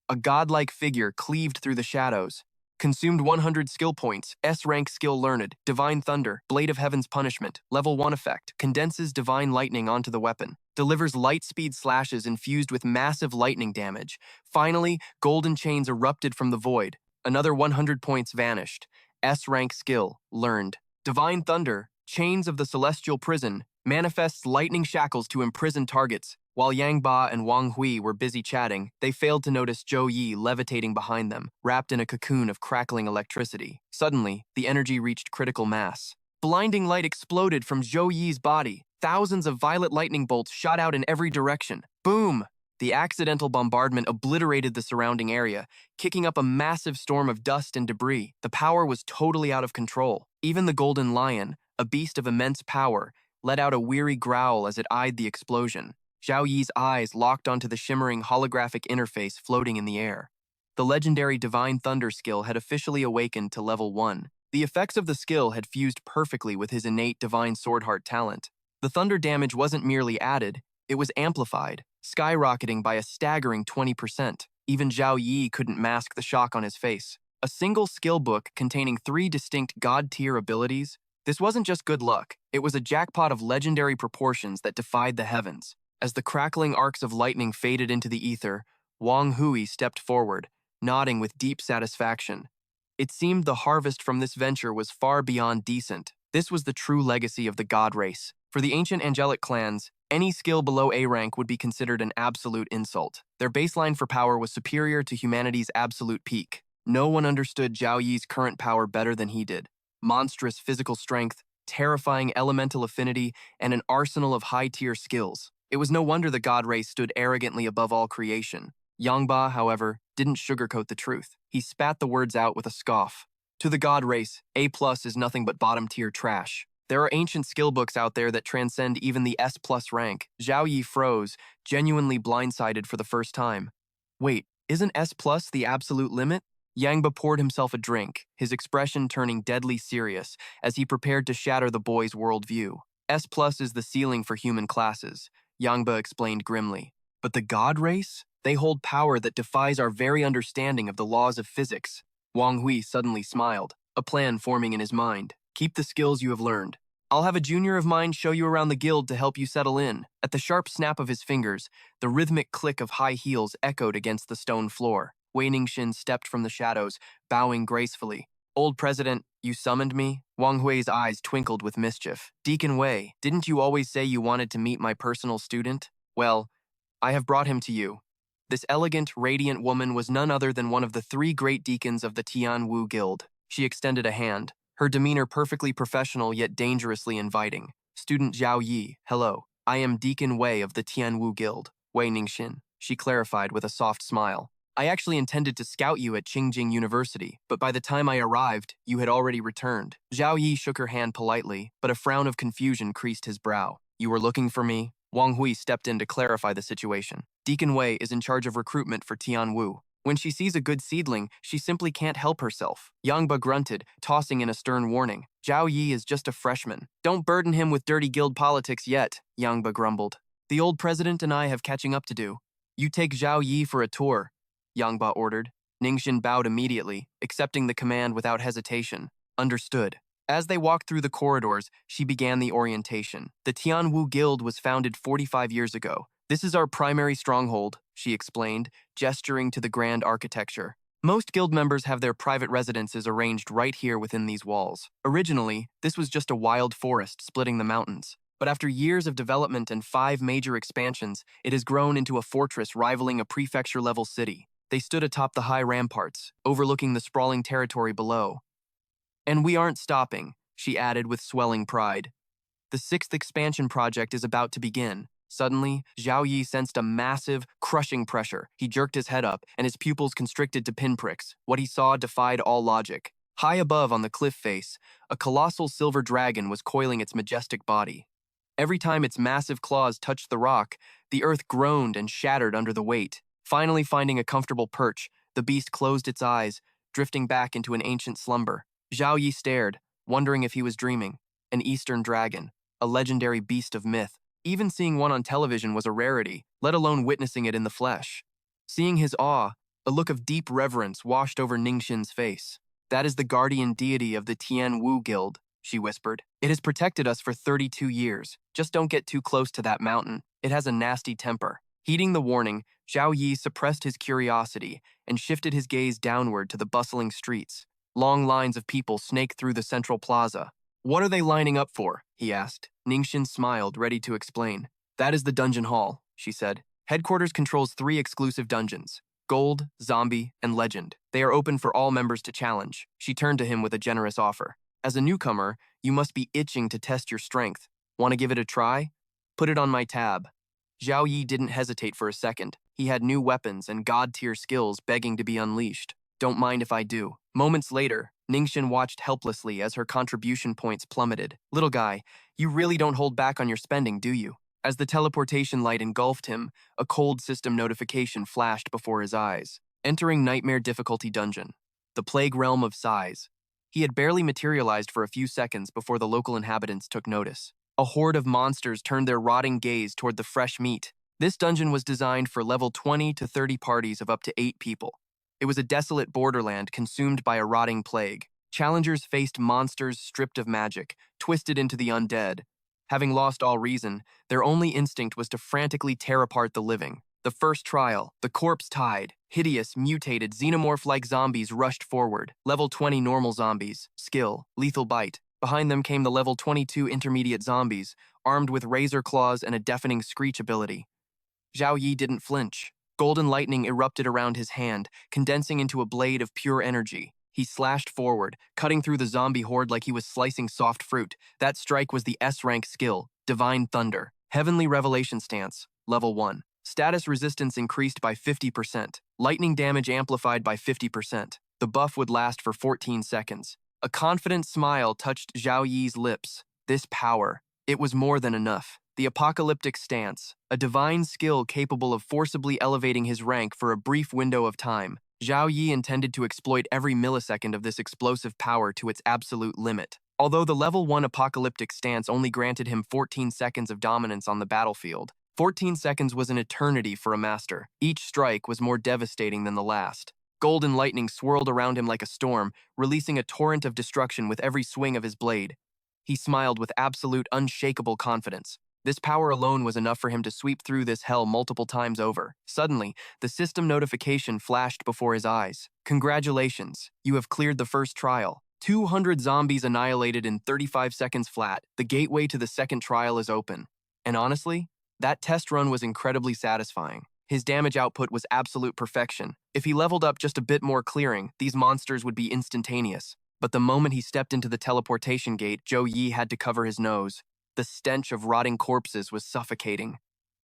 A godlike figure cleaved through the shadows. Consumed 100 skill points. S-rank skill learned. Divine Thunder, Blade of Heaven's Punishment. Level 1 effect. Condenses divine lightning onto the weapon. Delivers light speed slashes infused with massive lightning damage. Finally, golden chains erupted from the void. Another 100 points vanished. S-rank skill learned. Divine Thunder, Chains of the Celestial Prison, manifests lightning shackles to imprison targets. While Yang Ba and Wang Hui were busy chatting, they failed to notice Zhou Yi levitating behind them, wrapped in a cocoon of crackling electricity. Suddenly, the energy reached critical mass. Blinding light exploded from Zhou Yi's body. Thousands of violet lightning bolts shot out in every direction. Boom! The accidental bombardment obliterated the surrounding area, kicking up a massive storm of dust and debris. The power was totally out of control. Even the Golden Lion, a beast of immense power, let out a weary growl as it eyed the explosion. Zhou Yi's eyes locked onto the shimmering holographic interface floating in the air. The legendary Divine Thunder skill had officially awakened to level 1. The effects of the skill had fused perfectly with his innate Divine Swordheart talent. The thunder damage wasn't merely added, it was amplified, skyrocketing by a staggering 20%. Even Zhou Yi couldn't mask the shock on his face. A single skill book containing 3 distinct god-tier abilities? This wasn't just good luck, it was a jackpot of legendary proportions that defied the heavens. As the crackling arcs of lightning faded into the ether, Wang Hui stepped forward, nodding with deep satisfaction. It seemed the harvest from this venture was far beyond decent. This was the true legacy of the god race. For the ancient angelic clans, any skill below A rank would be considered an absolute insult. Their baseline for power was superior to humanity's absolute peak. No one understood Zhao Yi's current power better than he did. Monstrous physical strength, terrifying elemental affinity, and an arsenal of high-tier skills. It was no wonder the god race stood arrogantly above all creation. Yangba, however, didn't sugarcoat the truth. He spat the words out with a scoff. To the god race, A+ is nothing but bottom-tier trash. There are ancient skill books out there that transcend even the S+ rank. Zhao Yi froze, genuinely blindsided for the first time. Wait, isn't S+ the absolute limit? Yangba poured himself a drink, his expression turning deadly serious as he prepared to shatter the boy's worldview. S+ is the ceiling for human classes, Yangba explained grimly. But the god race? They hold power that defies our very understanding of the laws of physics. Wang Hui suddenly smiled, a plan forming in his mind. Keep the skills you have learned. I'll have a junior of mine show you around the guild to help you settle in. At the sharp snap of his fingers, the rhythmic click of high heels echoed against the stone floor. Wei Ningxin stepped from the shadows, bowing gracefully. Old President, you summoned me? Wang Hui's eyes twinkled with mischief. Deacon Wei, didn't you always say you wanted to meet my personal student? Well, I have brought him to you. This elegant, radiant woman was none other than one of the 3 great deacons of the Tianwu Guild. She extended a hand, her demeanor perfectly professional yet dangerously inviting. Student Zhao Yi, hello. I am Deacon Wei of the Tianwu Guild, Wei Ningxin, she clarified with a soft smile. I actually intended to scout you at Qingjing University, but by the time I arrived, you had already returned. Zhao Yi shook her hand politely, but a frown of confusion creased his brow. You were looking for me? Wang Hui stepped in to clarify the situation. Deacon Wei is in charge of recruitment for Tianwu. When she sees a good seedling, she simply can't help herself. Yangba grunted, tossing in a stern warning. Zhao Yi is just a freshman. Don't burden him with dirty guild politics yet, Yangba grumbled. The old president and I have catching up to do. You take Zhao Yi for a tour, Yangba ordered. Ningxin bowed immediately, accepting the command without hesitation. Understood. As they walked through the corridors, she began the orientation. The Tianwu Guild was founded 45 years ago. This is our primary stronghold, she explained, gesturing to the grand architecture. Most guild members have their private residences arranged right here within these walls. Originally, this was just a wild forest splitting the mountains. But after years of development and 5 major expansions, it has grown into a fortress rivaling a prefecture-level city. They stood atop the high ramparts, overlooking the sprawling territory below. And we aren't stopping, she added with swelling pride. The 6th expansion project is about to begin. Suddenly, Zhao Yi sensed a massive, crushing pressure. He jerked his head up, and his pupils constricted to pinpricks. What he saw defied all logic. High above on the cliff face, a colossal silver dragon was coiling its majestic body. Every time its massive claws touched the rock, the earth groaned and shattered under the weight. Finally finding a comfortable perch, the beast closed its eyes, drifting back into an ancient slumber. Zhao Yi stared, wondering if he was dreaming. An eastern dragon, a legendary beast of myth. Even seeing one on television was a rarity, let alone witnessing it in the flesh. Seeing his awe, a look of deep reverence washed over Ningxin's face. That is the guardian deity of the Tianwu Guild, she whispered. It has protected us for 32 years. Just don't get too close to that mountain. It has a nasty temper. Heeding the warning, Zhao Yi suppressed his curiosity and shifted his gaze downward to the bustling streets. Long lines of people snaked through the central plaza. What are they lining up for? He asked. Ningxin smiled, ready to explain. That is the dungeon hall, she said. Headquarters controls 3 exclusive dungeons: Gold, Zombie, and Legend. They are open for all members to challenge. She turned to him with a generous offer. As a newcomer, you must be itching to test your strength. Want to give it a try? Put it on my tab. Zhao Yi didn't hesitate for a second. He had new weapons and god-tier skills begging to be unleashed. Don't mind if I do. Moments later, Ningxin watched helplessly as her contribution points plummeted. Little guy, you really don't hold back on your spending, do you? As the teleportation light engulfed him, a cold system notification flashed before his eyes. Entering Nightmare Difficulty Dungeon. The Plague Realm of Size. He had barely materialized for a few seconds before the local inhabitants took notice. A horde of monsters turned their rotting gaze toward the fresh meat. This dungeon was designed for level 20 to 30 parties of up to 8 people. It was a desolate borderland consumed by a rotting plague. Challengers faced monsters stripped of magic, twisted into the undead. Having lost all reason, their only instinct was to frantically tear apart the living. The first trial, the corpse tide. Hideous, mutated, xenomorph-like zombies rushed forward. Level 20 normal zombies. Skill, lethal bite. Behind them came the level 22 intermediate zombies, armed with razor claws and a deafening screech ability. Zhao Yi didn't flinch. Golden lightning erupted around his hand, condensing into a blade of pure energy. He slashed forward, cutting through the zombie horde like he was slicing soft fruit. That strike was the S-rank skill, Divine Thunder. Heavenly Revelation Stance, Level 1. Status resistance increased by 50%. Lightning damage amplified by 50%. The buff would last for 14 seconds. A confident smile touched Zhao Yi's lips. This power, it was more than enough. The Apocalyptic Stance, a divine skill capable of forcibly elevating his rank for a brief window of time. Zhao Yi intended to exploit every millisecond of this explosive power to its absolute limit. Although the level 1 Apocalyptic Stance only granted him 14 seconds of dominance on the battlefield, 14 seconds was an eternity for a master. Each strike was more devastating than the last. Golden lightning swirled around him like a storm, releasing a torrent of destruction with every swing of his blade. He smiled with absolute, unshakable confidence. This power alone was enough for him to sweep through this hell multiple times over. Suddenly, the system notification flashed before his eyes. Congratulations, you have cleared the first trial. 200 zombies annihilated in 35 seconds flat. The gateway to the second trial is open. And honestly, that test run was incredibly satisfying. His damage output was absolute perfection. If he leveled up just a bit more clearing, these monsters would be instantaneous. But the moment he stepped into the teleportation gate, Zhou Yi had to cover his nose. The stench of rotting corpses was suffocating.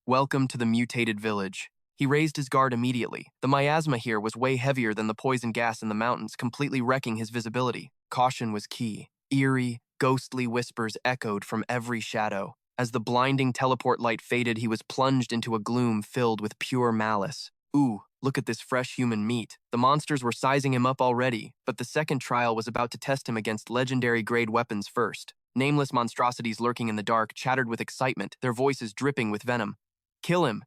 Welcome to the mutated village. He raised his guard immediately. The miasma here was way heavier than the poison gas in the mountains, completely wrecking his visibility. Caution was key. Eerie, ghostly whispers echoed from every shadow. As the blinding teleport light faded, he was plunged into a gloom filled with pure malice. Ooh, look at this fresh human meat. The monsters were sizing him up already, but the second trial was about to test him against legendary-grade weapons first. Nameless monstrosities lurking in the dark chattered with excitement, their voices dripping with venom. Kill him,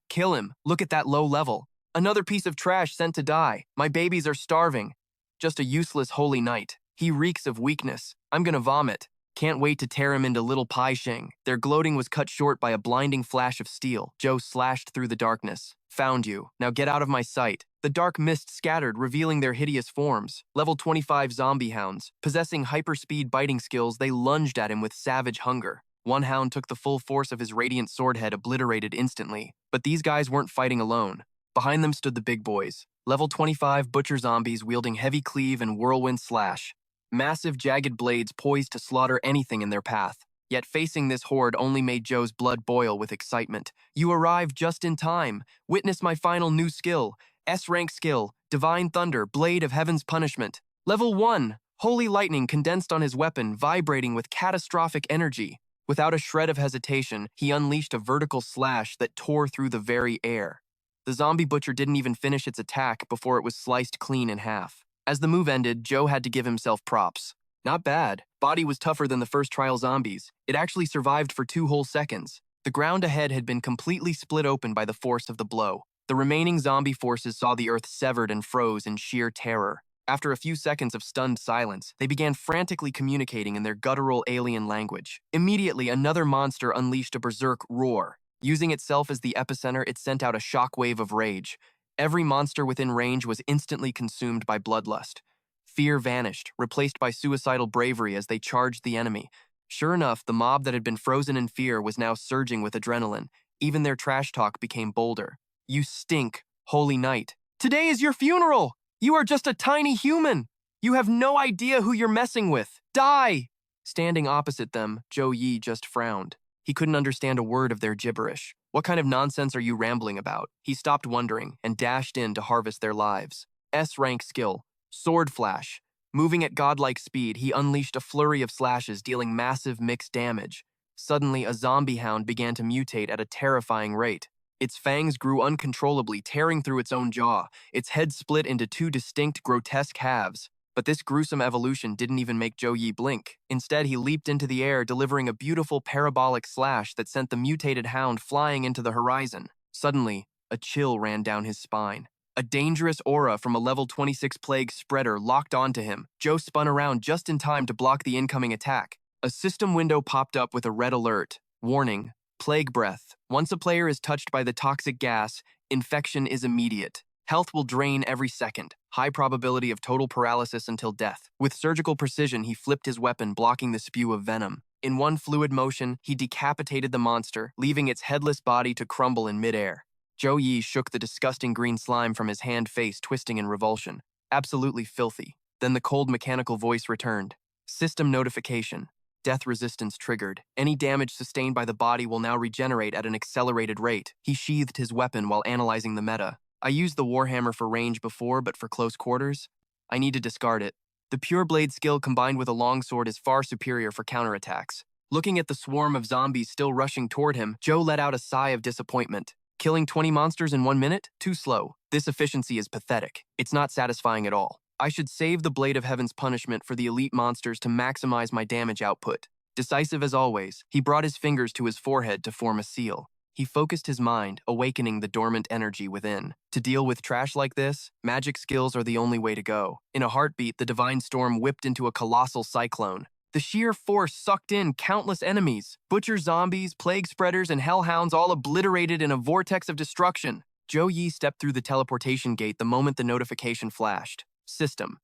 look at that low level. Another piece of trash sent to die. My babies are starving. Just a useless holy knight. He reeks of weakness. I'm gonna vomit. Can't wait to tear him into little pie shing. Their gloating was cut short by a blinding flash of steel. Joe slashed through the darkness. Found you. Now get out of my sight. The dark mist scattered, revealing their hideous forms. Level 25 zombie hounds. Possessing hyperspeed biting skills, they lunged at him with savage hunger. One hound took the full force of his radiant sword head, obliterated instantly. But these guys weren't fighting alone. Behind them stood the big boys. Level 25 butcher zombies wielding heavy cleave and whirlwind slash. Massive, jagged blades poised to slaughter anything in their path. Yet facing this horde only made Joe's blood boil with excitement. You arrived just in time. Witness my final new skill. S-rank skill, Divine Thunder, Blade of Heaven's Punishment. Level 1, Holy Lightning condensed on his weapon, vibrating with catastrophic energy. Without a shred of hesitation, he unleashed a vertical slash that tore through the very air. The zombie butcher didn't even finish its attack before it was sliced clean in half. As the move ended, Joe had to give himself props. Not bad. Body was tougher than the first trial zombies. It actually survived for 2 whole seconds. The ground ahead had been completely split open by the force of the blow. The remaining zombie forces saw the earth severed and froze in sheer terror. After a few seconds of stunned silence, they began frantically communicating in their guttural alien language. Immediately, another monster unleashed a berserk roar. Using itself as the epicenter, it sent out a shockwave of rage. Every monster within range was instantly consumed by bloodlust. Fear vanished, replaced by suicidal bravery as they charged the enemy. Sure enough, the mob that had been frozen in fear was now surging with adrenaline. Even their trash talk became bolder. You stink, holy knight. Today is your funeral! You are just a tiny human! You have no idea who you're messing with! Die! Standing opposite them, Zhou Yi just frowned. He couldn't understand a word of their gibberish. What kind of nonsense are you rambling about? He stopped wondering and dashed in to harvest their lives. S-rank skill, Sword Flash. Moving at godlike speed, he unleashed a flurry of slashes, dealing massive mixed damage. Suddenly, a zombie hound began to mutate at a terrifying rate. Its fangs grew uncontrollably, tearing through its own jaw. Its head split into 2 distinct, grotesque halves. But this gruesome evolution didn't even make Zhou Yi blink. Instead, he leaped into the air, delivering a beautiful parabolic slash that sent the mutated hound flying into the horizon. Suddenly, a chill ran down his spine. A dangerous aura from a level 26 plague spreader locked onto him. Joe spun around just in time to block the incoming attack. A system window popped up with a red alert. Warning, plague breath. Once a player is touched by the toxic gas, Infection is immediate. Health will drain every second. High probability of total paralysis until death. With surgical precision, he flipped his weapon, blocking the spew of venom. In one fluid motion, he decapitated the monster, leaving its headless body to crumble in midair. Zhou Yi shook the disgusting green slime from his hand, face twisting in revulsion. Absolutely filthy. Then the cold mechanical voice returned. System notification. Death resistance triggered. Any damage sustained by the body will now regenerate at an accelerated rate. He sheathed his weapon while analyzing the meta. I used the Warhammer for range before, but for close quarters, I need to discard it. The Pure Blade skill combined with a longsword is far superior for counterattacks. Looking at the swarm of zombies still rushing toward him, Joe let out a sigh of disappointment. Killing 20 monsters in 1 minute? Too slow. This efficiency is pathetic. It's not satisfying at all. I should save the Blade of Heaven's punishment for the elite monsters to maximize my damage output. Decisive as always, he brought his fingers to his forehead to form a seal. He focused his mind, awakening the dormant energy within. To deal with trash like this, magic skills are the only way to go. In a heartbeat, the divine storm whipped into a colossal cyclone. The sheer force sucked in countless enemies. Butcher zombies, plague spreaders, and hellhounds all obliterated in a vortex of destruction. Zhou Yi stepped through the teleportation gate the moment the notification flashed. System.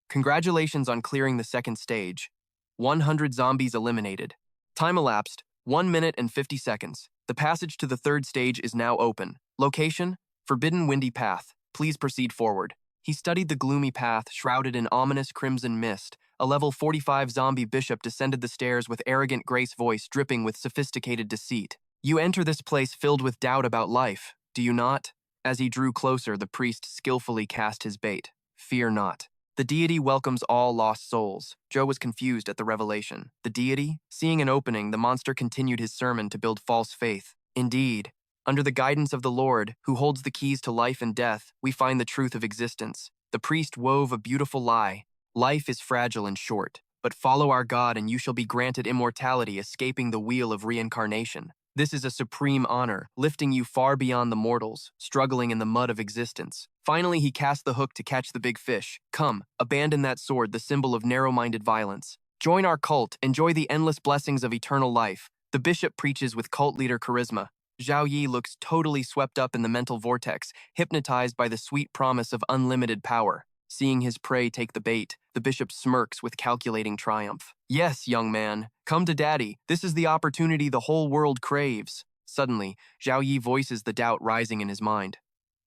Congratulations on clearing the second stage. 100 zombies eliminated. Time elapsed, 1 minute and 50 seconds. The passage to the third stage is now open. Location? Forbidden Windy Path. Please proceed forward. He studied the gloomy path, shrouded in ominous crimson mist. A level 45 zombie bishop descended the stairs with arrogant grace, voice dripping with sophisticated deceit. You enter this place filled with doubt about life, do you not? As he drew closer, the priest skillfully cast his bait. Fear not. The deity welcomes all lost souls. Joe was confused at the revelation. The deity? Seeing an opening, the monster continued his sermon to build false faith. Indeed, under the guidance of the Lord, who holds the keys to life and death, we find the truth of existence. The priest wove a beautiful lie. Life is fragile and short, but follow our God and you shall be granted immortality, escaping the wheel of reincarnation. This is a supreme honor, lifting you far beyond the mortals, struggling in the mud of existence. Finally, he cast the hook to catch the big fish. Come, abandon that sword, the symbol of narrow-minded violence. Join our cult, enjoy the endless blessings of eternal life. The bishop preaches with cult leader charisma. Zhou Yi looks totally swept up in the mental vortex, hypnotized by the sweet promise of unlimited power. Seeing his prey take the bait, the bishop smirks with calculating triumph. Yes, young man, come to daddy. This is the opportunity the whole world craves. Suddenly, Zhou Yi voices the doubt rising in his mind.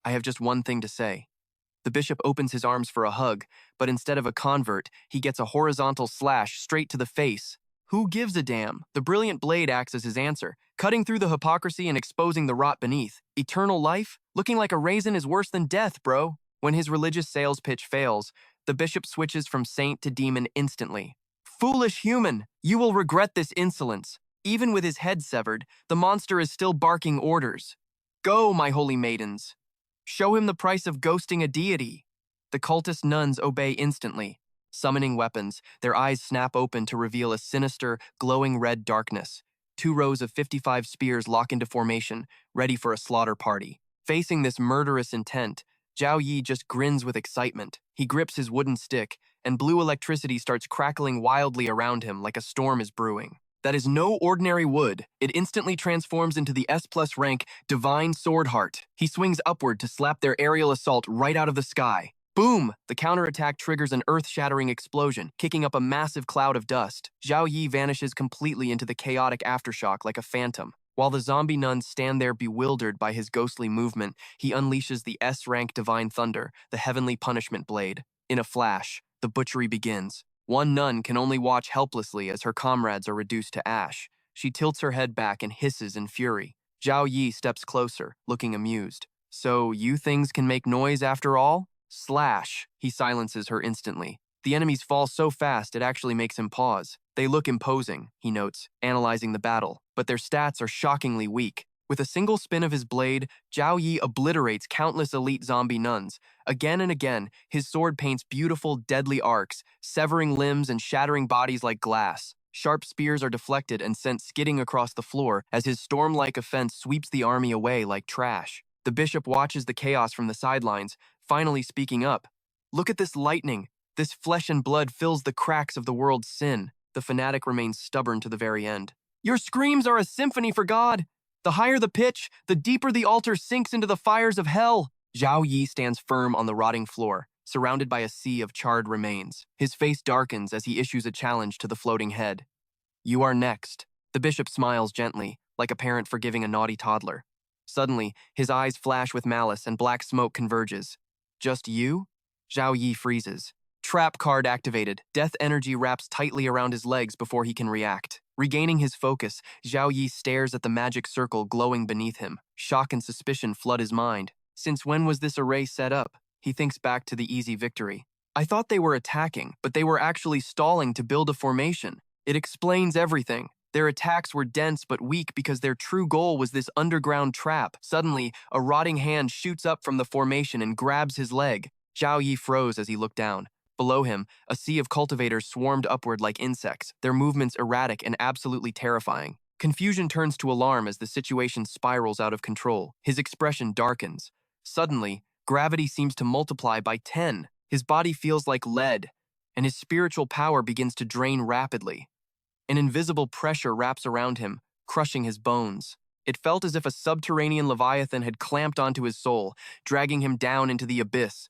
I have just one thing to say. The bishop opens his arms for a hug, but instead of a convert, he gets a horizontal slash straight to the face. Who gives a damn? The brilliant blade acts as his answer, cutting through the hypocrisy and exposing the rot beneath. Eternal life? Looking like a raisin is worse than death, bro. When his religious sales pitch fails, the bishop switches from saint to demon instantly. Foolish human, you will regret this insolence. Even with his head severed, the monster is still barking orders. Go, my holy maidens. Show him the price of ghosting a deity. The cultist nuns obey instantly. Summoning weapons, their eyes snap open to reveal a sinister, glowing red darkness. 2 rows of 55 spears lock into formation, ready for a slaughter party. Facing this murderous intent, Zhou Yi just grins with excitement. He grips his wooden stick, and blue electricity starts crackling wildly around him like a storm is brewing. That is no ordinary wood. It instantly transforms into the S+ rank Divine Sword Heart. He swings upward to slap their aerial assault right out of the sky. Boom! The counterattack triggers an earth-shattering explosion, kicking up a massive cloud of dust. Zhou Yi vanishes completely into the chaotic aftershock like a phantom. While the zombie nuns stand there bewildered by his ghostly movement, he unleashes the S-rank Divine Thunder, the heavenly punishment blade. In a flash, the butchery begins. One nun can only watch helplessly as her comrades are reduced to ash. She tilts her head back and hisses in fury. Zhou Yi steps closer, looking amused. So, you things can make noise after all? Slash! He silences her instantly. The enemies fall so fast it actually makes him pause. They look imposing, he notes, analyzing the battle, but their stats are shockingly weak. With a single spin of his blade, Zhou Yi obliterates countless elite zombie nuns. Again and again, his sword paints beautiful, deadly arcs, severing limbs and shattering bodies like glass. Sharp spears are deflected and sent skidding across the floor as his storm-like offense sweeps the army away like trash. The bishop watches the chaos from the sidelines, finally speaking up. Look at this lightning. This flesh and blood fills the cracks of the world's sin. The fanatic remains stubborn to the very end. Your screams are a symphony for God. The higher the pitch, the deeper the altar sinks into the fires of hell. Zhao Yi stands firm on the rotting floor, surrounded by a sea of charred remains. His face darkens as he issues a challenge to the floating head. You are next. The bishop smiles gently, like a parent forgiving a naughty toddler. Suddenly, his eyes flash with malice and black smoke converges. Just you? Zhao Yi freezes. Trap card activated. Death energy wraps tightly around his legs before he can react. Regaining his focus, Zhao Yi stares at the magic circle glowing beneath him. Shock and suspicion flood his mind. Since when was this array set up? He thinks back to the easy victory. I thought they were attacking, but they were actually stalling to build a formation. It explains everything. Their attacks were dense but weak because their true goal was this underground trap. Suddenly, a rotting hand shoots up from the formation and grabs his leg. Zhao Yi froze as he looked down. Below him, a sea of cultivators swarmed upward like insects, their movements erratic and absolutely terrifying. Confusion turns to alarm as the situation spirals out of control. His expression darkens. Suddenly, gravity seems to multiply by 10. His body feels like lead, and his spiritual power begins to drain rapidly. An invisible pressure wraps around him, crushing his bones. It felt as if a subterranean leviathan had clamped onto his soul, dragging him down into the abyss.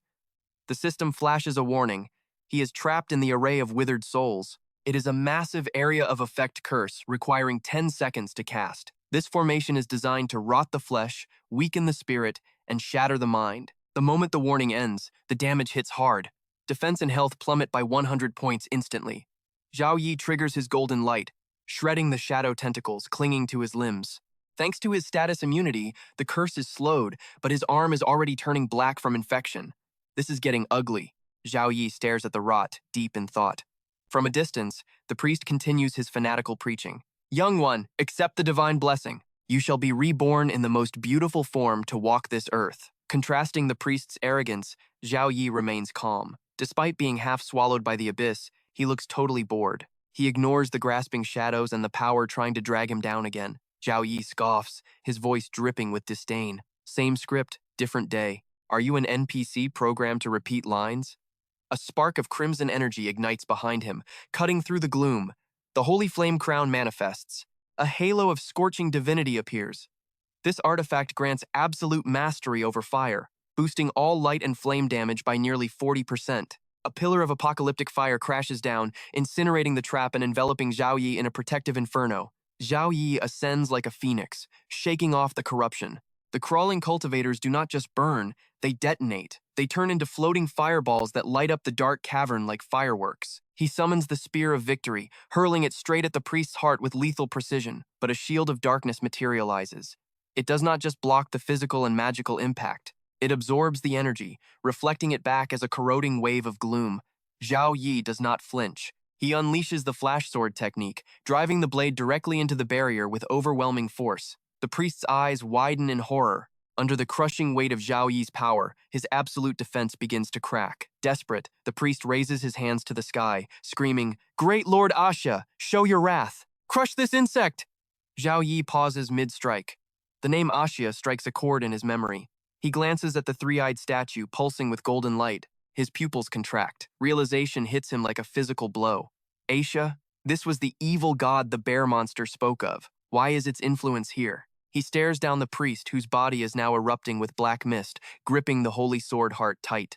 The system flashes a warning. He is trapped in the array of withered souls. It is a massive area of effect curse, requiring 10 seconds to cast. This formation is designed to rot the flesh, weaken the spirit, and shatter the mind. The moment the warning ends, the damage hits hard. Defense and health plummet by 100 points instantly. Zhao Yi triggers his golden light, shredding the shadow tentacles clinging to his limbs. Thanks to his status immunity, the curse is slowed, but his arm is already turning black from infection. This is getting ugly. Zhao Yi stares at the rot, deep in thought. From a distance, the priest continues his fanatical preaching. Young one, accept the divine blessing. You shall be reborn in the most beautiful form to walk this earth. Contrasting the priest's arrogance, Zhao Yi remains calm. Despite being half swallowed by the abyss, he looks totally bored. He ignores the grasping shadows and the power trying to drag him down again. Zhao Yi scoffs, his voice dripping with disdain. Same script, different day. Are you an NPC programmed to repeat lines? A spark of crimson energy ignites behind him, cutting through the gloom. The holy flame crown manifests. A halo of scorching divinity appears. This artifact grants absolute mastery over fire, boosting all light and flame damage by nearly 40%. A pillar of apocalyptic fire crashes down, incinerating the trap and enveloping Zhao Yi in a protective inferno. Zhao Yi ascends like a phoenix, shaking off the corruption. The crawling cultivators do not just burn, they detonate. They turn into floating fireballs that light up the dark cavern like fireworks. He summons the spear of victory, hurling it straight at the priest's heart with lethal precision, but a shield of darkness materializes. It does not just block the physical and magical impact. It absorbs the energy, reflecting it back as a corroding wave of gloom. Zhao Yi does not flinch. He unleashes the flash sword technique, driving the blade directly into the barrier with overwhelming force. The priest's eyes widen in horror. Under the crushing weight of Zhao Yi's power, his absolute defense begins to crack. Desperate, the priest raises his hands to the sky, screaming, "Great Lord Asha, show your wrath! Crush this insect!" Zhao Yi pauses mid-strike. The name Asha strikes a chord in his memory. He glances at the three-eyed statue pulsing with golden light. His pupils contract. Realization hits him like a physical blow. Asha? This was the evil god the bear monster spoke of. Why is its influence here? He stares down the priest, whose body is now erupting with black mist, gripping the holy sword heart tight.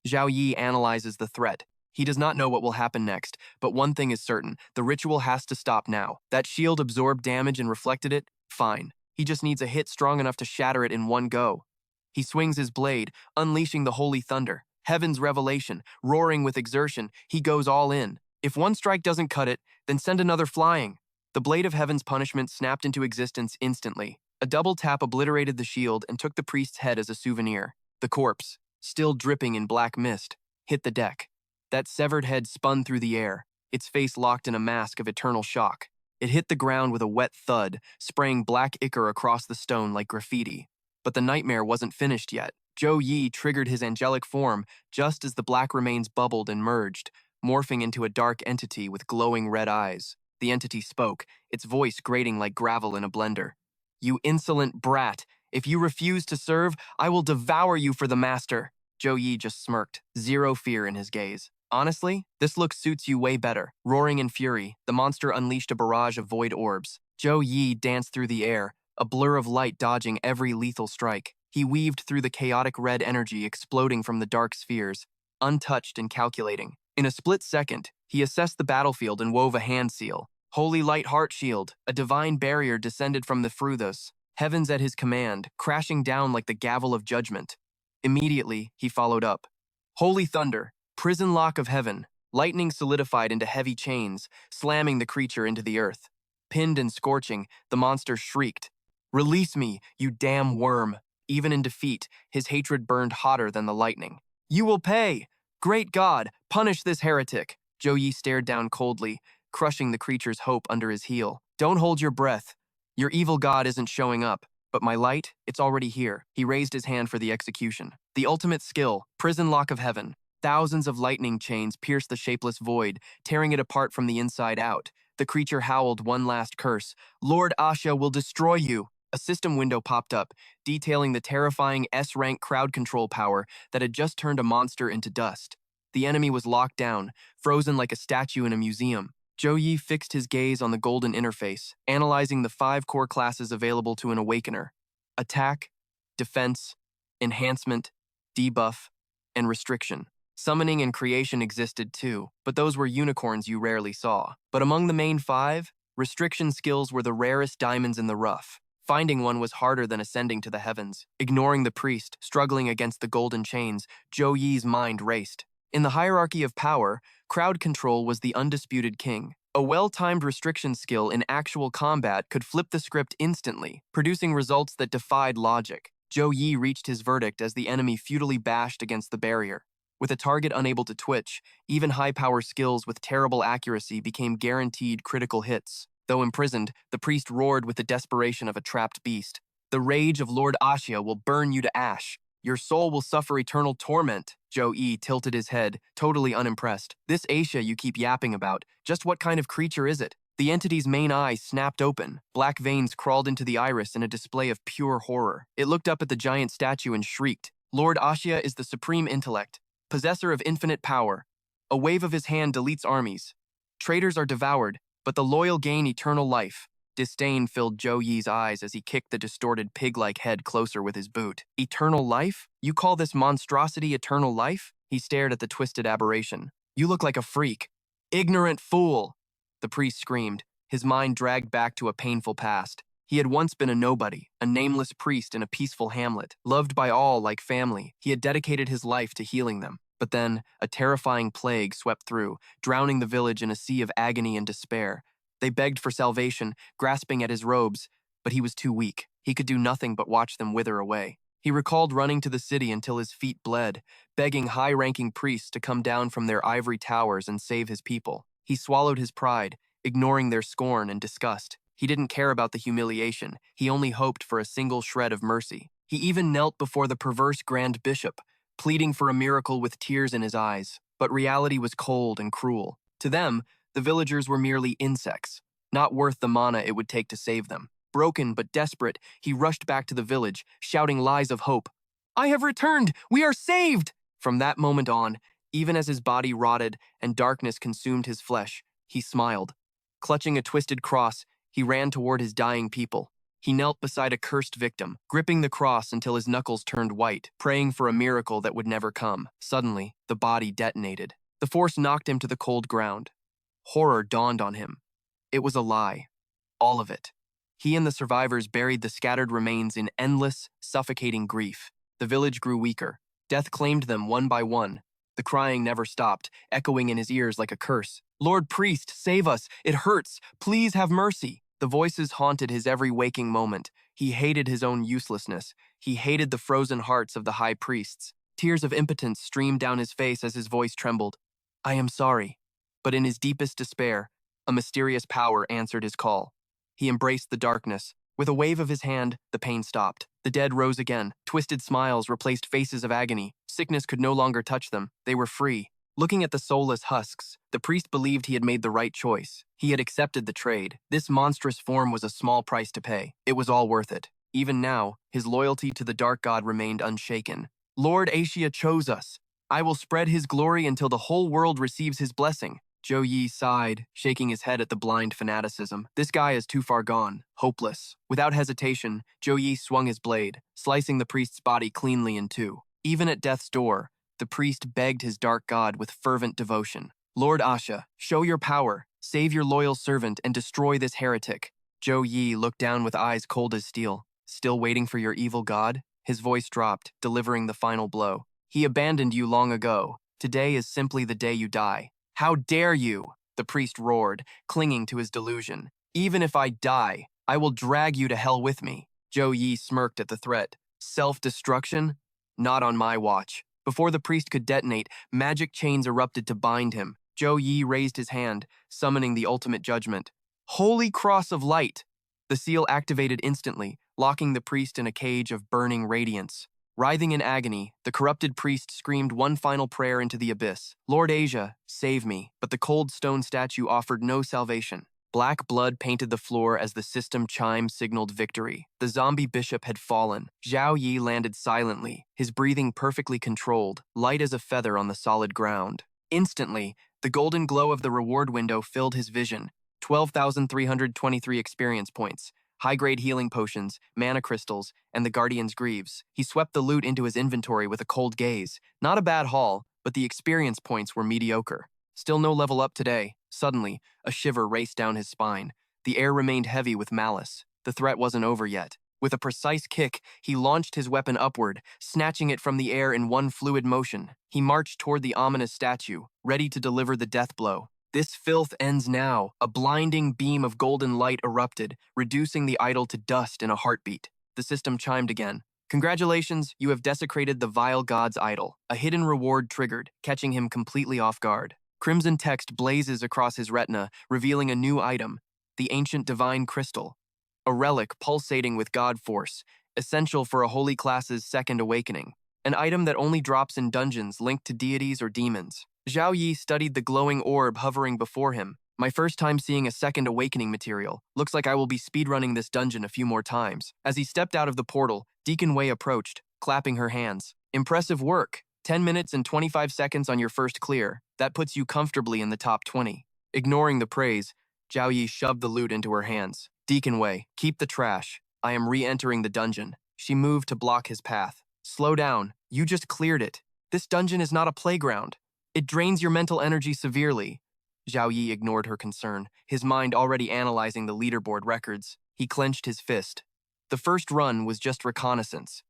Zhao Yi analyzes the threat. He does not know what will happen next, but one thing is certain, the ritual has to stop now. That shield absorbed damage and reflected it? Fine. He just needs a hit strong enough to shatter it in one go. He swings his blade, unleashing the holy thunder. Heaven's revelation, roaring with exertion, he goes all in. If one strike doesn't cut it, then send another flying. The blade of heaven's punishment snapped into existence instantly. A double tap obliterated the shield and took the priest's head as a souvenir. The corpse, still dripping in black mist, hit the deck. That severed head spun through the air, its face locked in a mask of eternal shock. It hit the ground with a wet thud, spraying black ichor across the stone like graffiti. But the nightmare wasn't finished yet. Zhao Yi triggered his angelic form just as the black remains bubbled and merged, morphing into a dark entity with glowing red eyes. The entity spoke, its voice grating like gravel in a blender. "You insolent brat! If you refuse to serve, I will devour you for the master." Zhao Yi just smirked, zero fear in his gaze. "Honestly, this look suits you way better." Roaring in fury, the monster unleashed a barrage of void orbs. Zhao Yi danced through the air, a blur of light dodging every lethal strike. He weaved through the chaotic red energy exploding from the dark spheres, untouched and calculating. In a split second, he assessed the battlefield and wove a hand seal. Holy light heart shield, a divine barrier descended from the Fruthos, heavens at his command, crashing down like the gavel of judgment. Immediately, he followed up. Holy thunder, prison lock of heaven, lightning solidified into heavy chains, slamming the creature into the earth. Pinned and scorching, the monster shrieked. Release me, you damn worm. Even in defeat, his hatred burned hotter than the lightning. You will pay! Great God, punish this heretic! Zhou Yi stared down coldly, crushing the creature's hope under his heel. Don't hold your breath. Your evil god isn't showing up, but my light, it's already here. He raised his hand for the execution. The ultimate skill, prison lock of heaven. Thousands of lightning chains pierced the shapeless void, tearing it apart from the inside out. The creature howled one last curse. Lord Asha will destroy you. A system window popped up, detailing the terrifying S-rank crowd control power that had just turned a monster into dust. The enemy was locked down, frozen like a statue in a museum. Zhou Yi fixed his gaze on the golden interface, analyzing the 5 core classes available to an awakener: attack, defense, enhancement, debuff, and restriction. Summoning and creation existed too, but those were unicorns you rarely saw. But among the main 5, restriction skills were the rarest diamonds in the rough. Finding one was harder than ascending to the heavens. Ignoring the priest, struggling against the golden chains, Zhou Yi's mind raced. In the hierarchy of power, crowd control was the undisputed king. A well-timed restriction skill in actual combat could flip the script instantly, producing results that defied logic. Zhou Yi reached his verdict as the enemy futilely bashed against the barrier. With a target unable to twitch, even high-power skills with terrible accuracy became guaranteed critical hits. Though imprisoned, the priest roared with the desperation of a trapped beast. The rage of Lord Asha will burn you to ash. Your soul will suffer eternal torment. Zhou Yi tilted his head, totally unimpressed. This Asha you keep yapping about, just what kind of creature is it? The entity's main eye snapped open. Black veins crawled into the iris in a display of pure horror. It looked up at the giant statue and shrieked. Lord Asha is the supreme intellect, possessor of infinite power. A wave of his hand deletes armies. Traitors are devoured, but the loyal gain eternal life. Disdain filled Zhou Yi's eyes as he kicked the distorted pig-like head closer with his boot. Eternal life? You call this monstrosity eternal life? He stared at the twisted aberration. You look like a freak. Ignorant fool! The priest screamed, his mind dragged back to a painful past. He had once been a nobody, a nameless priest in a peaceful hamlet, loved by all like family. He had dedicated his life to healing them. But then, a terrifying plague swept through, drowning the village in a sea of agony and despair. They begged for salvation, grasping at his robes, but he was too weak. He could do nothing but watch them wither away. He recalled running to the city until his feet bled, begging high-ranking priests to come down from their ivory towers and save his people. He swallowed his pride, ignoring their scorn and disgust. He didn't care about the humiliation. He only hoped for a single shred of mercy. He even knelt before the perverse Grand Bishop, pleading for a miracle with tears in his eyes. But reality was cold and cruel. To them, the villagers were merely insects, not worth the mana it would take to save them. Broken but desperate, he rushed back to the village, shouting lies of hope. I have returned! We are saved! From that moment on, even as his body rotted and darkness consumed his flesh, he smiled. Clutching a twisted cross, he ran toward his dying people. He knelt beside a cursed victim, gripping the cross until his knuckles turned white, praying for a miracle that would never come. Suddenly, the body detonated. The force knocked him to the cold ground. Horror dawned on him. It was a lie. All of it. He and the survivors buried the scattered remains in endless, suffocating grief. The village grew weaker. Death claimed them one by one. The crying never stopped, echoing in his ears like a curse. Lord Priest, save us! It hurts! Please have mercy! The voices haunted his every waking moment. He hated his own uselessness. He hated the frozen hearts of the high priests. Tears of impotence streamed down his face as his voice trembled. I am sorry. But in his deepest despair, a mysterious power answered his call. He embraced the darkness. With a wave of his hand, the pain stopped. The dead rose again. Twisted smiles replaced faces of agony. Sickness could no longer touch them. They were free. Looking at the soulless husks, the priest believed he had made the right choice. He had accepted the trade. This monstrous form was a small price to pay. It was all worth it. Even now, his loyalty to the dark god remained unshaken. Lord Asia chose us. I will spread his glory until the whole world receives his blessing. Zhou Yi sighed, shaking his head at the blind fanaticism. This guy is too far gone, hopeless. Without hesitation, Zhou Yi swung his blade, slicing the priest's body cleanly in two. Even at death's door, the priest begged his dark god with fervent devotion. Lord Asha, show your power, save your loyal servant, and destroy this heretic. Zhou Yi looked down with eyes cold as steel. Still waiting for your evil god? His voice dropped, delivering the final blow. He abandoned you long ago. Today is simply the day you die. How dare you? The priest roared, clinging to his delusion. Even if I die, I will drag you to hell with me. Zhou Yi smirked at the threat. Self-destruction? Not on my watch. Before the priest could detonate, magic chains erupted to bind him. Zhou Yi raised his hand, summoning the ultimate judgment. Holy Cross of Light! The seal activated instantly, locking the priest in a cage of burning radiance. Writhing in agony, the corrupted priest screamed one final prayer into the abyss. Lord Asia, save me, but the cold stone statue offered no salvation. Black blood painted the floor as the system chime signaled victory. The zombie bishop had fallen. Zhou Yi landed silently, his breathing perfectly controlled, light as a feather on the solid ground. Instantly, the golden glow of the reward window filled his vision. 12,323 experience points, high-grade healing potions, mana crystals, and the Guardian's Greaves. He swept the loot into his inventory with a cold gaze. Not a bad haul, but the experience points were mediocre. Still no level up today. Suddenly, a shiver raced down his spine. The air remained heavy with malice. The threat wasn't over yet. With a precise kick, he launched his weapon upward, snatching it from the air in one fluid motion. He marched toward the ominous statue, ready to deliver the death blow. This filth ends now. A blinding beam of golden light erupted, reducing the idol to dust in a heartbeat. The system chimed again. Congratulations, you have desecrated the vile god's idol. A hidden reward triggered, catching him completely off guard. Crimson text blazes across his retina, revealing a new item, the ancient divine crystal. A relic pulsating with god force, essential for a holy class's second awakening. An item that only drops in dungeons linked to deities or demons. Zhou Yi studied the glowing orb hovering before him. My first time seeing a second awakening material. Looks like I will be speedrunning this dungeon a few more times. As he stepped out of the portal, Deacon Wei approached, clapping her hands. Impressive work. 10 minutes and 25 seconds on your first clear. That puts you comfortably in the top 20. Ignoring the praise, Zhou Yi shoved the loot into her hands. Deacon Wei, keep the trash. I am re-entering the dungeon. She moved to block his path. Slow down. You just cleared it. This dungeon is not a playground. It drains your mental energy severely. Zhou Yi ignored her concern, his mind already analyzing the leaderboard records. He clenched his fist. The first run was just reconnaissance.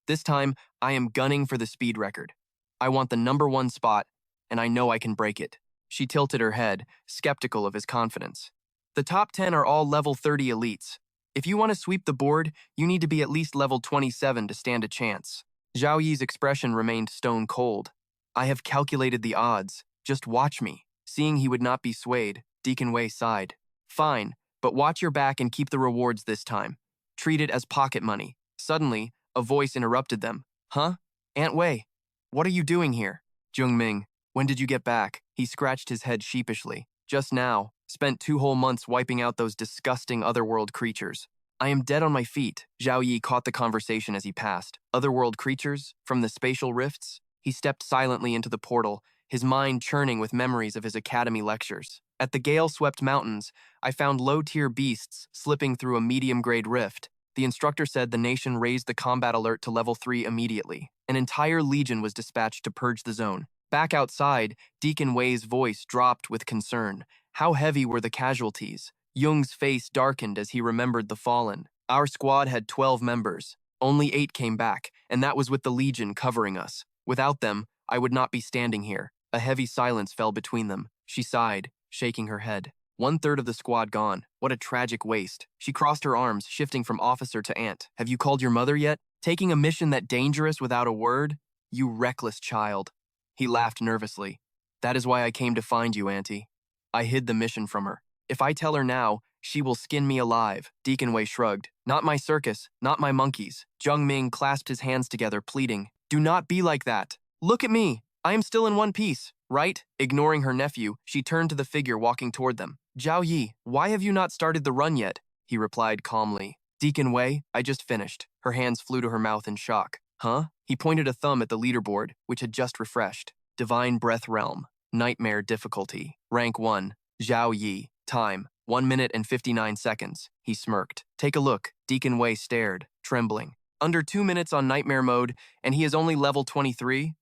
This time, I am gunning for the speed record. I want the #1 spot, and I know I can break it. She tilted her head, skeptical of his confidence. The top 10 are all level 30 elites. If you want to sweep the board, you need to be at least level 27 to stand a chance. Zhou Yi's expression remained stone cold. I have calculated the odds. Just watch me. Seeing he would not be swayed, Deacon Wei sighed. Fine, but watch your back and keep the rewards this time. Treat it as pocket money. Suddenly, a voice interrupted them. Huh? Aunt Wei, what are you doing here? Jung Ming, when did you get back? He scratched his head sheepishly. Just now. Spent 2 whole months wiping out those disgusting otherworld creatures. I am dead on my feet. Zhou Yi caught the conversation as he passed. Otherworld creatures? From the spatial rifts? He stepped silently into the portal, his mind churning with memories of his academy lectures. At the gale-swept mountains, I found low-tier beasts slipping through a medium-grade rift. The instructor said the nation raised the combat alert to level 3 immediately. An entire legion was dispatched to purge the zone. Back outside, Deacon Wei's voice dropped with concern. How heavy were the casualties? Jung's face darkened as he remembered the fallen. Our squad had 12 members. Only 8 came back, and that was with the Legion covering us. Without them, I would not be standing here. A heavy silence fell between them. She sighed, shaking her head. 1/3 of the squad gone. What a tragic waste. She crossed her arms, shifting from officer to aunt. Have you called your mother yet? Taking a mission that dangerous without a word? You reckless child. He laughed nervously. That is why I came to find you, Auntie. I hid the mission from her. If I tell her now, she will skin me alive. Deacon Wei shrugged. Not my circus, not my monkeys. Jung Ming clasped his hands together, pleading. Do not be like that. Look at me. I am still in one piece, right? Ignoring her nephew, she turned to the figure walking toward them. Zhou Yi, why have you not started the run yet? He replied calmly. Deacon Wei, I just finished. Her hands flew to her mouth in shock. Huh? He pointed a thumb at the leaderboard, which had just refreshed. Divine Breath Realm. Nightmare difficulty. Rank 1. Zhao Yi. Time. 1 minute and 59 seconds. He smirked. Take a look. Deacon Wei stared, trembling. Under 2 minutes on nightmare mode, and he is only level 23?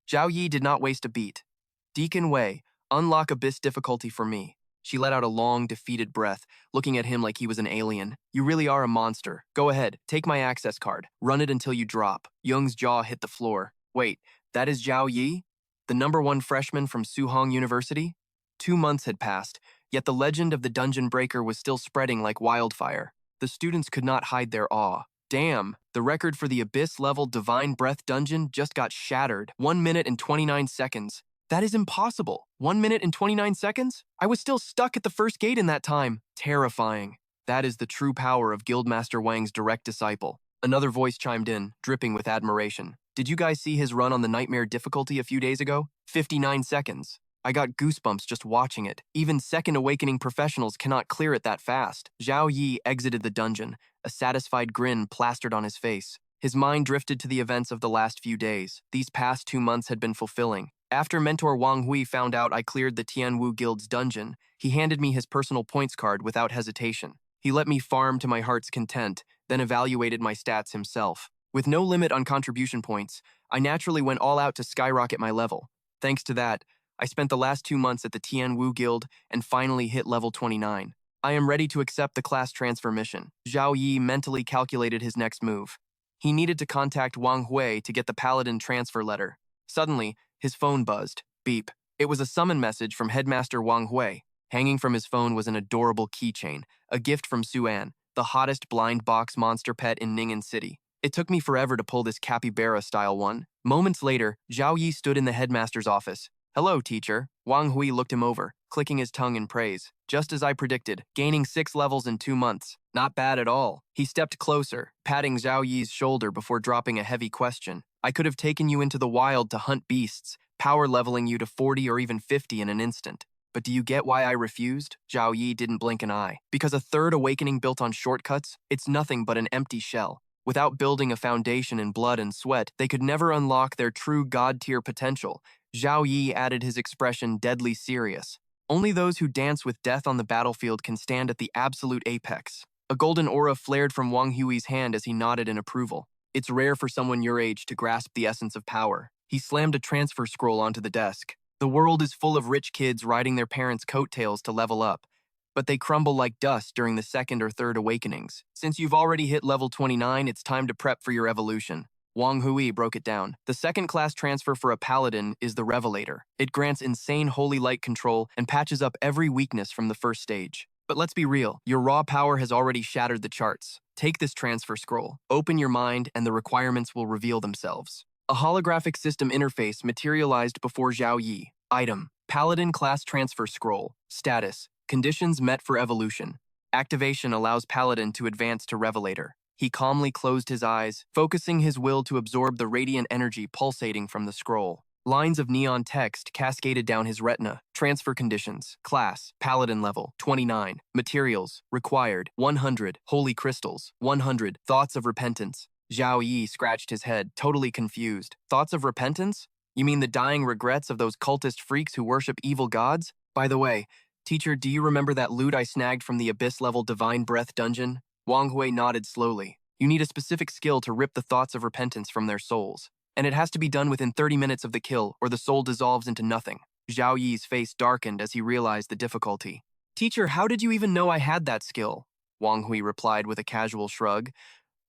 Zhao Yi did not waste a beat. Deacon Wei, unlock abyss difficulty for me. She let out a long, defeated breath, looking at him like he was an alien. You really are a monster. Go ahead, take my access card. Run it until you drop. Young's jaw hit the floor. Wait, that is Zhao Yi? The #1 freshman from Suhong University? 2 months had passed, yet the legend of the dungeon breaker was still spreading like wildfire. The students could not hide their awe. Damn, the record for the abyss-level Divine Breath dungeon just got shattered. 1 minute and 29 seconds. That is impossible. 1 minute and 29 seconds? I was still stuck at the first gate in that time. Terrifying. That is the true power of Guildmaster Wang's direct disciple. Another voice chimed in, dripping with admiration. Did you guys see his run on the nightmare difficulty a few days ago? 59 seconds. I got goosebumps just watching it. Even second awakening professionals cannot clear it that fast. Zhao Yi exited the dungeon, a satisfied grin plastered on his face. His mind drifted to the events of the last few days. These past 2 months had been fulfilling. After mentor Wang Hui found out I cleared the Tianwu Guild's dungeon, he handed me his personal points card without hesitation. He let me farm to my heart's content, then evaluated my stats himself. With no limit on contribution points, I naturally went all out to skyrocket my level. Thanks to that, I spent the last 2 months at the Tianwu Guild and finally hit level 29. I am ready to accept the class transfer mission. Zhao Yi mentally calculated his next move. He needed to contact Wang Hui to get the paladin transfer letter. Suddenly, his phone buzzed. Beep. It was a summon message from Headmaster Wang Hui. Hanging from his phone was an adorable keychain, a gift from Suan, the hottest blind box monster pet in Ning'an City. It took me forever to pull this capybara-style one. Moments later, Zhao Yi stood in the headmaster's office. Hello, teacher. Wang Hui looked him over, clicking his tongue in praise. Just as I predicted, gaining 6 levels in 2 months. Not bad at all. He stepped closer, patting Zhao Yi's shoulder before dropping a heavy question. I could have taken you into the wild to hunt beasts, power leveling you to 40 or even 50 in an instant. But do you get why I refused? Zhao Yi didn't blink an eye. Because a third awakening built on shortcuts, it's nothing but an empty shell. Without building a foundation in blood and sweat, they could never unlock their true god-tier potential. Zhao Yi added his expression deadly serious. Only those who dance with death on the battlefield can stand at the absolute apex. A golden aura flared from Wang Hui's hand as he nodded in approval. It's rare for someone your age to grasp the essence of power. He slammed a transfer scroll onto the desk. The world is full of rich kids riding their parents' coattails to level up, but they crumble like dust during the second or third awakenings. Since you've already hit level 29, it's time to prep for your evolution. Wang Hui broke it down. The second-class transfer for a paladin is the Revelator. It grants insane holy light control and patches up every weakness from the first stage. But let's be real, your raw power has already shattered the charts. Take this transfer scroll, open your mind, and the requirements will reveal themselves. A holographic system interface materialized before Zhao Yi. Item: Paladin Class Transfer Scroll. Status: Conditions met for evolution. Activation allows Paladin to advance to Revelator. He calmly closed his eyes, focusing his will to absorb the radiant energy pulsating from the scroll. Lines of neon text cascaded down his retina. Transfer conditions. Class: Paladin level, 29. Materials: required, 100. Holy crystals, 100. Thoughts of repentance. Zhao Yi scratched his head, totally confused. Thoughts of repentance? You mean the dying regrets of those cultist freaks who worship evil gods? By the way, teacher, do you remember that loot I snagged from the abyss-level Divine Breath dungeon? Wang Hui nodded slowly. You need a specific skill to rip the thoughts of repentance from their souls. And it has to be done within 30 minutes of the kill, or the soul dissolves into nothing. Zhao Yi's face darkened as he realized the difficulty. Teacher, how did you even know I had that skill? Wang Hui replied with a casual shrug.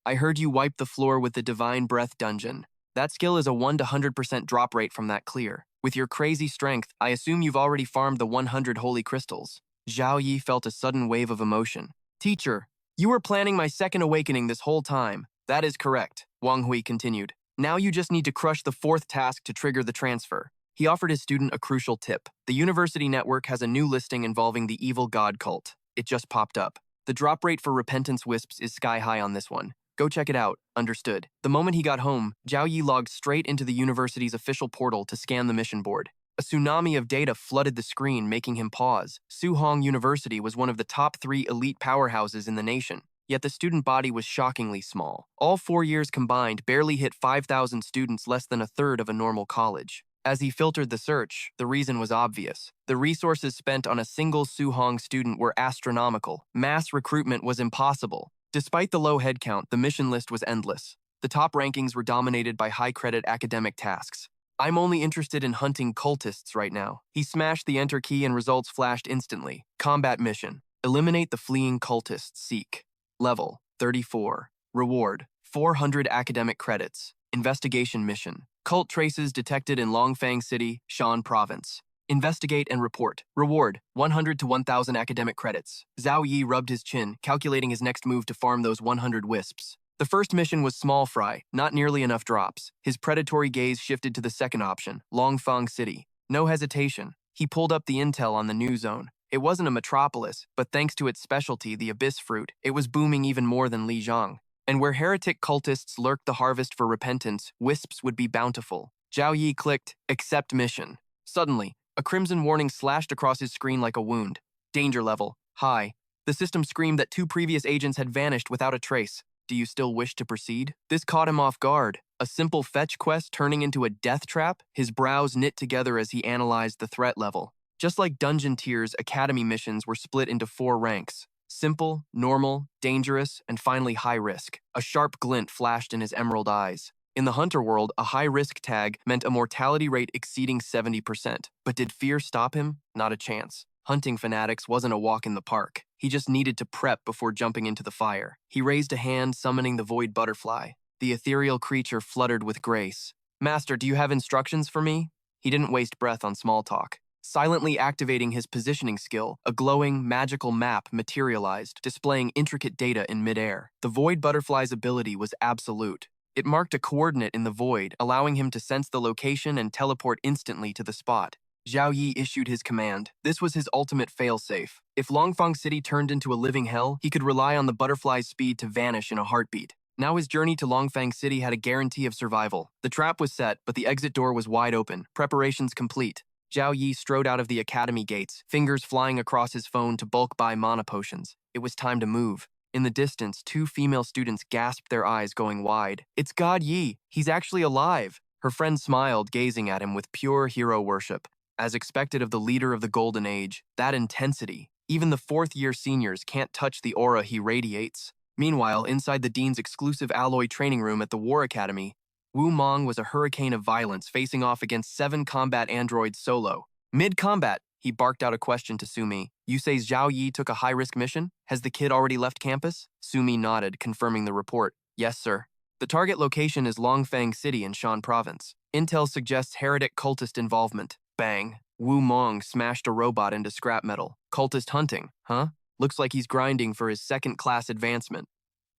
I heard you wipe the floor with the Divine Breath dungeon. That skill is a 1 to 100% drop rate from that clear. With your crazy strength, I assume you've already farmed the 100 holy crystals. Zhao Yi felt a sudden wave of emotion. Teacher, you were planning my second awakening this whole time. That is correct, Wang Hui continued. Now you just need to crush the 4th task to trigger the transfer. He offered his student a crucial tip. The university network has a new listing involving the evil god cult. It just popped up. The drop rate for repentance wisps is sky high on this one. Go check it out. Understood. The moment he got home, Zhao Yi logged straight into the university's official portal to scan the mission board. A tsunami of data flooded the screen, making him pause. Suhong University was one of the top 3 elite powerhouses in the nation, yet the student body was shockingly small. All 4 years combined barely hit 5,000 students, less than a third of a normal college. As he filtered the search, the reason was obvious. The resources spent on a single Suhong student were astronomical. Mass recruitment was impossible. Despite the low headcount, the mission list was endless. The top rankings were dominated by high-credit academic tasks. I'm only interested in hunting cultists right now. He smashed the enter key and results flashed instantly. Combat mission. Eliminate the fleeing cultists. Seek. Level 34. Reward 400 academic credits. Investigation mission. Cult traces detected in Longfang City, Shan Province. Investigate and report. Reward 100 to 1,000 academic credits. Zhao Yi rubbed his chin, calculating his next move to farm those 100 wisps. The first mission was small fry, not nearly enough drops. His predatory gaze shifted to the second option, Longfang City. No hesitation. He pulled up the intel on the new zone. It wasn't a metropolis, but thanks to its specialty, the abyss fruit, it was booming even more than Lijiang. And where heretic cultists lurked the harvest for repentance, wisps would be bountiful. Zhao Yi clicked, accept mission. Suddenly, a crimson warning slashed across his screen like a wound. Danger level, high. The system screamed that 2 previous agents had vanished without a trace. Do you still wish to proceed? This caught him off guard. A simple fetch quest turning into a death trap? His brows knit together as he analyzed the threat level. Just like dungeon tiers, academy missions were split into 4 ranks. Simple, normal, dangerous, and finally high risk. A sharp glint flashed in his emerald eyes. In the hunter world, a high-risk tag meant a mortality rate exceeding 70%. But did fear stop him? Not a chance. Hunting fanatics wasn't a walk in the park. He just needed to prep before jumping into the fire. He raised a hand, summoning the void butterfly. The ethereal creature fluttered with grace. Master, do you have instructions for me? He didn't waste breath on small talk. Silently activating his positioning skill, a glowing, magical map materialized, displaying intricate data in midair. The void butterfly's ability was absolute. It marked a coordinate in the void, allowing him to sense the location and teleport instantly to the spot. Zhao Yi issued his command. This was his ultimate failsafe. If Longfang City turned into a living hell, he could rely on the butterfly's speed to vanish in a heartbeat. Now his journey to Longfang City had a guarantee of survival. The trap was set, but the exit door was wide open. Preparations complete. Zhao Yi strode out of the academy gates, fingers flying across his phone to bulk buy mana potions. It was time to move. In the distance, 2 female students gasped, their eyes going wide. It's God Yi. He's actually alive. Her friend smiled, gazing at him with pure hero worship. As expected of the leader of the Golden Age, that intensity. Even the 4th-year seniors can't touch the aura he radiates. Meanwhile, inside the Dean's exclusive alloy training room at the War Academy, Wu Mong was a hurricane of violence, facing off against 7 combat androids solo. Mid-combat, he barked out a question to Sumi. You say Zhao Yi took a high-risk mission? Has the kid already left campus? Sumi nodded, confirming the report. Yes, sir. The target location is Longfang City in Shan Province. Intel suggests heretic cultist involvement. Bang. Wu Mong smashed a robot into scrap metal. Cultist hunting, huh? Looks like he's grinding for his 2nd-class advancement.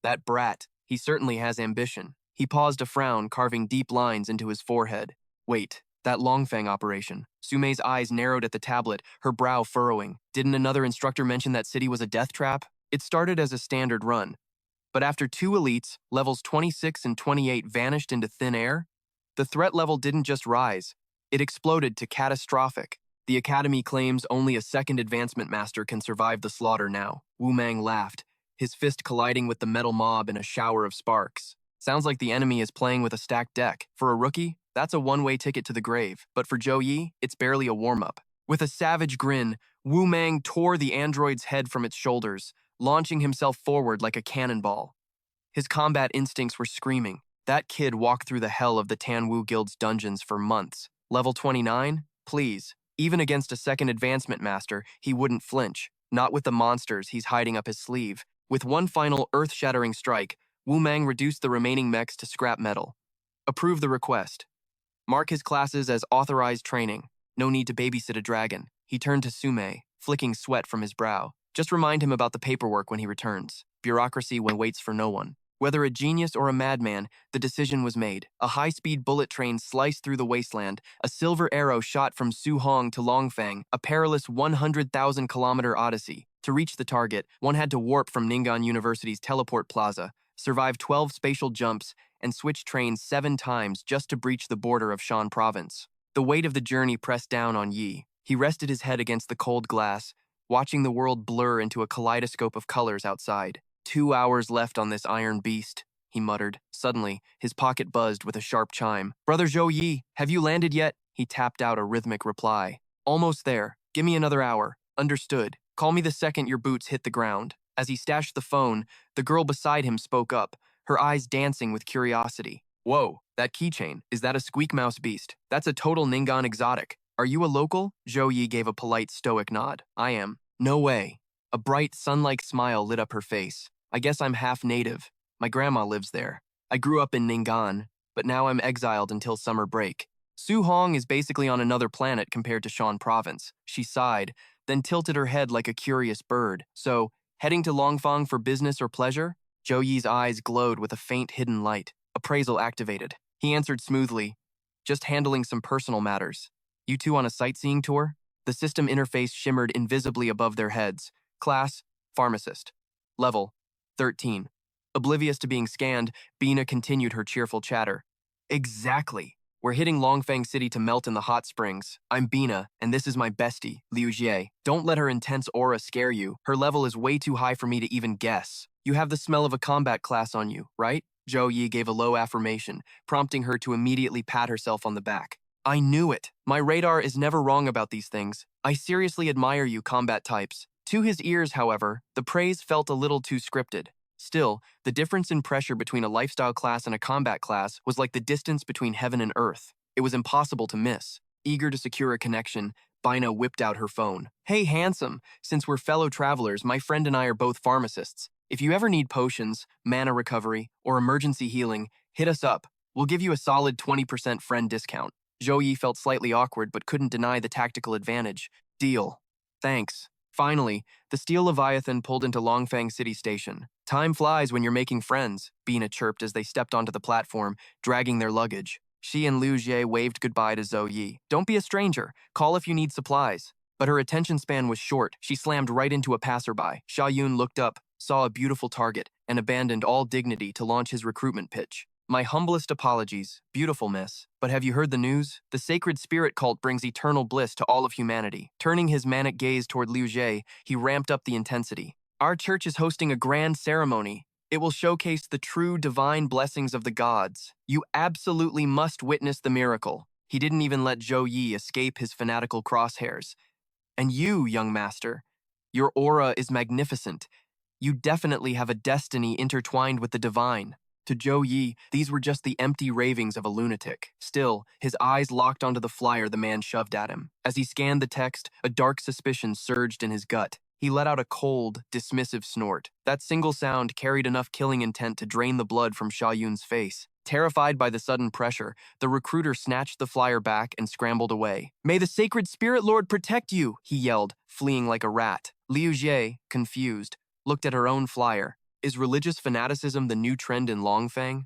That brat. He certainly has ambition. He paused a frown, carving deep lines into his forehead. Wait, that Longfang operation. Sume's eyes narrowed at the tablet, her brow furrowing. Didn't another instructor mention that city was a death trap? It started as a standard run. But after 2 elites, levels 26 and 28 vanished into thin air, the threat level didn't just rise. It exploded to catastrophic. The Academy claims only a 2nd advancement master can survive the slaughter now. Wu Mang laughed, his fist colliding with the metal mob in a shower of sparks. Sounds like the enemy is playing with a stacked deck. For a rookie, that's a one-way ticket to the grave. But for Zhou Yi, it's barely a warm-up. With a savage grin, Wu Mang tore the android's head from its shoulders, launching himself forward like a cannonball. His combat instincts were screaming. That kid walked through the hell of the Tanwu Guild's dungeons for months. Level 29? Please. Even against a 2nd advancement master, he wouldn't flinch. Not with the monsters he's hiding up his sleeve. With one final earth-shattering strike, Wu Mang reduced the remaining mechs to scrap metal. Approve the request. Mark his classes as authorized training. No need to babysit a dragon. He turned to Sume, flicking sweat from his brow. Just remind him about the paperwork when he returns. Bureaucracy waits for no one. Whether a genius or a madman, the decision was made. A high-speed bullet train sliced through the wasteland, a silver arrow shot from Suhong to Longfang, a perilous 100,000-kilometer odyssey. To reach the target, one had to warp from Ning'an University's teleport plaza, survive 12 spatial jumps, and switch trains 7 times just to breach the border of Shan Province. The weight of the journey pressed down on Yi. He rested his head against the cold glass, watching the world blur into a kaleidoscope of colors outside. 2 hours left on this iron beast, he muttered. Suddenly, his pocket buzzed with a sharp chime. Brother Zhou Yi, have you landed yet? He tapped out a rhythmic reply. Almost there. Give me another hour. Understood. Call me the second your boots hit the ground. As he stashed the phone, the girl beside him spoke up, her eyes dancing with curiosity. Whoa, that keychain. Is that a squeak mouse beast? That's a total Ningan exotic. Are you a local? Zhou Yi gave a polite stoic nod. I am. No way. A bright, sun-like smile lit up her face. I guess I'm half native. My grandma lives there. I grew up in Ningan, but now I'm exiled until summer break. Su Hong is basically on another planet compared to Shan Province. She sighed, then tilted her head like a curious bird. So, heading to Longfang for business or pleasure? Zhou Yi's eyes glowed with a faint hidden light. Appraisal activated. He answered smoothly, just handling some personal matters. You two on a sightseeing tour? The system interface shimmered invisibly above their heads. Class, pharmacist. Level, 13. Oblivious to being scanned, Bina continued her cheerful chatter. Exactly. We're hitting Longfang City to melt in the hot springs. I'm Bina, and this is my bestie, Liu Jie. Don't let her intense aura scare you. Her level is way too high for me to even guess. You have the smell of a combat class on you, right? Zhou Yi gave a low affirmation, prompting her to immediately pat herself on the back. I knew it. My radar is never wrong about these things. I seriously admire you combat types. To his ears, however, the praise felt a little too scripted. Still, the difference in pressure between a lifestyle class and a combat class was like the distance between heaven and earth. It was impossible to miss. Eager to secure a connection, Bina whipped out her phone. Hey, handsome, since we're fellow travelers, my friend and I are both pharmacists. If you ever need potions, mana recovery, or emergency healing, hit us up. We'll give you a solid 20% friend discount. Zhou Yi felt slightly awkward but couldn't deny the tactical advantage. Deal. Thanks. Finally, the steel Leviathan pulled into Longfang City Station. Time flies when you're making friends, Bina chirped as they stepped onto the platform, dragging their luggage. She and Liu Jie waved goodbye to Zhou Yi. Don't be a stranger. Call if you need supplies. But her attention span was short. She slammed right into a passerby. Xia Yun looked up, saw a beautiful target, and abandoned all dignity to launch his recruitment pitch. My humblest apologies, beautiful miss. But have you heard the news? The sacred spirit cult brings eternal bliss to all of humanity. Turning his manic gaze toward Liu Jie, he ramped up the intensity. Our church is hosting a grand ceremony. It will showcase the true divine blessings of the gods. You absolutely must witness the miracle. He didn't even let Zhou Yi escape his fanatical crosshairs. And you, young master, your aura is magnificent. You definitely have a destiny intertwined with the divine. To Zhou Yi, these were just the empty ravings of a lunatic. Still, his eyes locked onto the flyer the man shoved at him. As he scanned the text, a dark suspicion surged in his gut. He let out a cold, dismissive snort. That single sound carried enough killing intent to drain the blood from Xia Yun's face. Terrified by the sudden pressure, the recruiter snatched the flyer back and scrambled away. May the sacred spirit lord protect you, he yelled, fleeing like a rat. Liu Jie, confused, looked at her own flyer. Is religious fanaticism the new trend in Longfang?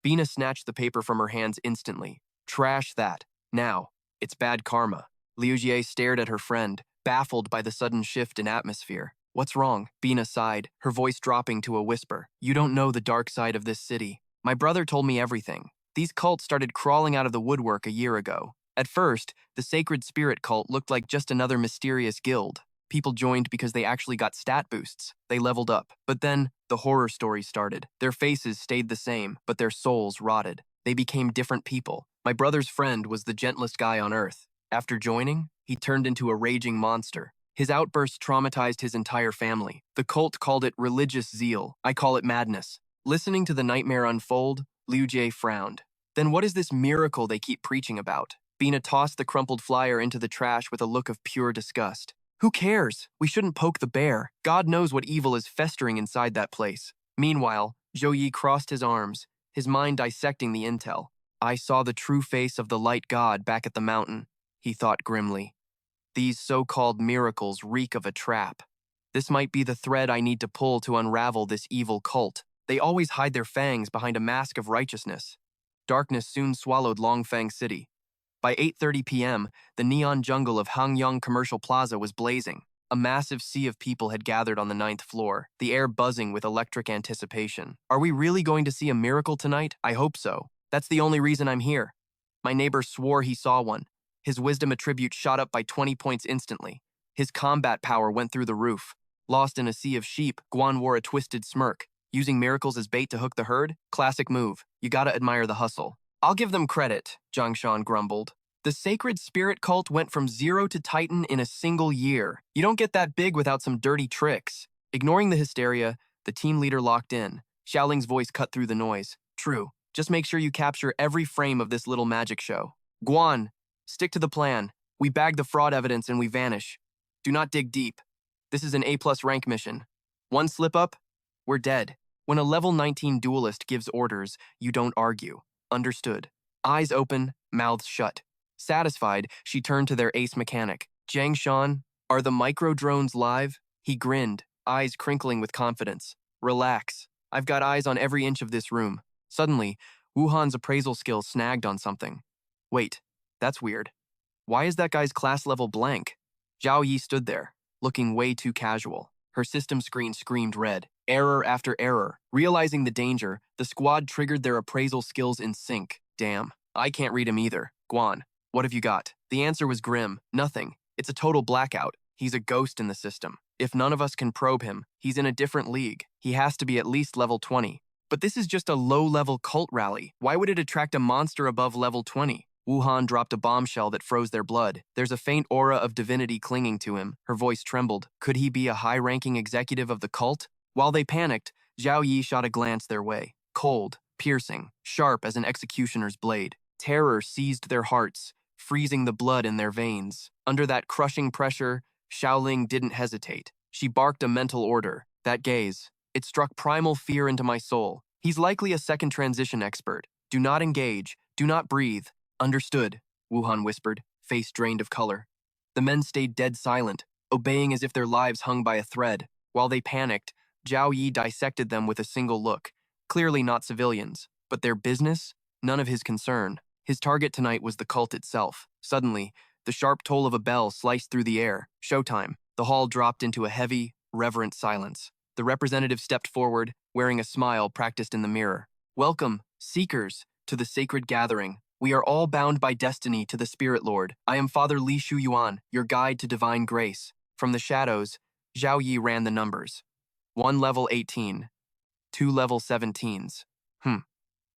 Bina snatched the paper from her hands instantly. Trash that. Now. It's bad karma. Liu Jie stared at her friend, baffled by the sudden shift in atmosphere. What's wrong? Bina sighed, her voice dropping to a whisper. You don't know the dark side of this city. My brother told me everything. These cults started crawling out of the woodwork a year ago. At first, the Sacred Spirit cult looked like just another mysterious guild. People joined because they actually got stat boosts. They leveled up. But then, the horror story started. Their faces stayed the same, but their souls rotted. They became different people. My brother's friend was the gentlest guy on earth. After joining, he turned into a raging monster. His outbursts traumatized his entire family. The cult called it religious zeal. I call it madness. Listening to the nightmare unfold, Liu Jie frowned. Then what is this miracle they keep preaching about? Bina tossed the crumpled flyer into the trash with a look of pure disgust. Who cares? We shouldn't poke the bear. God knows what evil is festering inside that place. Meanwhile, Zhou Yi crossed his arms, his mind dissecting the intel. I saw the true face of the light god back at the mountain, he thought grimly. These so-called miracles reek of a trap. This might be the thread I need to pull to unravel this evil cult. They always hide their fangs behind a mask of righteousness. Darkness soon swallowed Longfang City. By 8:30 p.m., the neon jungle of Hangyang Commercial Plaza was blazing. A massive sea of people had gathered on the 9th floor, the air buzzing with electric anticipation. Are we really going to see a miracle tonight? I hope so. That's the only reason I'm here. My neighbor swore he saw one. His wisdom attribute shot up by 20 points instantly. His combat power went through the roof. Lost in a sea of sheep, Guan wore a twisted smirk. Using miracles as bait to hook the herd? Classic move. You gotta admire the hustle. I'll give them credit, Zhang Shan grumbled. The sacred spirit cult went from 0 to Titan in a single year. You don't get that big without some dirty tricks. Ignoring the hysteria, the team leader locked in. Xiaoling's voice cut through the noise. True. Just make sure you capture every frame of this little magic show. Guan, stick to the plan. We bag the fraud evidence and we vanish. Do not dig deep. This is an A+ rank mission. One slip up, we're dead. When a level 19 duelist gives orders, you don't argue. Understood. Eyes open, mouths shut. Satisfied, she turned to their ace mechanic. Jiang Shan, are the micro-drones live? He grinned, eyes crinkling with confidence. Relax. I've got eyes on every inch of this room. Suddenly, Wuhan's appraisal skills snagged on something. Wait, that's weird. Why is that guy's class level blank? Zhao Yi stood there, looking way too casual. Her system screen screamed red. Error after error. Realizing the danger, the squad triggered their appraisal skills in sync. Damn, I can't read him either. Guan, what have you got? The answer was grim. Nothing. It's a total blackout. He's a ghost in the system. If none of us can probe him, he's in a different league. He has to be at least level 20. But this is just a low-level cult rally. Why would it attract a monster above level 20? Wuhan dropped a bombshell that froze their blood. There's a faint aura of divinity clinging to him. Her voice trembled. Could he be a high-ranking executive of the cult? While they panicked, Zhao Yi shot a glance their way. Cold, piercing, sharp as an executioner's blade. Terror seized their hearts, freezing the blood in their veins. Under that crushing pressure, Xiaoling didn't hesitate. She barked a mental order. That gaze, it struck primal fear into my soul. He's likely a second transition expert. Do not engage. Do not breathe. Understood, Wuhan whispered, face drained of color. The men stayed dead silent, obeying as if their lives hung by a thread. While they panicked, Zhao Yi dissected them with a single look. Clearly not civilians, but their business? None of his concern. His target tonight was the cult itself. Suddenly, the sharp toll of a bell sliced through the air. Showtime. The hall dropped into a heavy, reverent silence. The representative stepped forward, wearing a smile practiced in the mirror. Welcome, seekers, to the sacred gathering. We are all bound by destiny to the Spirit Lord. I am Father Li Shuyuan, your guide to divine grace. From the shadows, Zhao Yi ran the numbers. 1 level 18. 2 level 17s.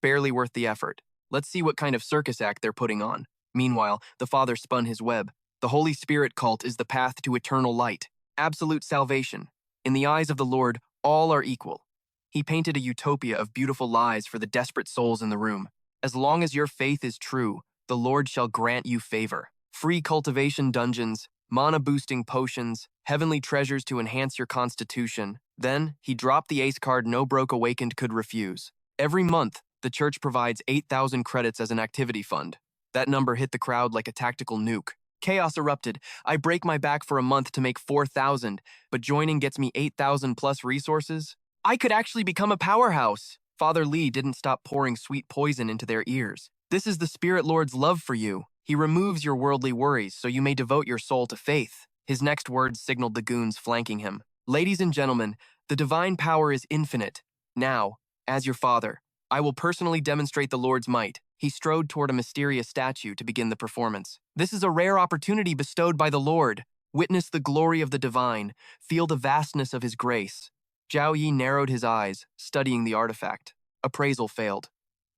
Barely worth the effort. Let's see what kind of circus act they're putting on. Meanwhile, the father spun his web. The Holy Spirit cult is the path to eternal light. Absolute salvation. In the eyes of the Lord, all are equal. He painted a utopia of beautiful lies for the desperate souls in the room. As long as your faith is true, the Lord shall grant you favor. Free cultivation dungeons, mana-boosting potions, heavenly treasures to enhance your constitution. Then, he dropped the ace card no broke awakened could refuse. Every month, the church provides 8,000 credits as an activity fund. That number hit the crowd like a tactical nuke. Chaos erupted. I break my back for a month to make 4,000, but joining gets me 8,000 plus resources? I could actually become a powerhouse. Father Li didn't stop pouring sweet poison into their ears. This is the Spirit Lord's love for you. He removes your worldly worries so you may devote your soul to faith. His next words signaled the goons flanking him. Ladies and gentlemen, the divine power is infinite. Now, as your father, I will personally demonstrate the Lord's might. He strode toward a mysterious statue to begin the performance. This is a rare opportunity bestowed by the Lord. Witness the glory of the divine. Feel the vastness of his grace. Zhao Yi narrowed his eyes, studying the artifact. Appraisal failed.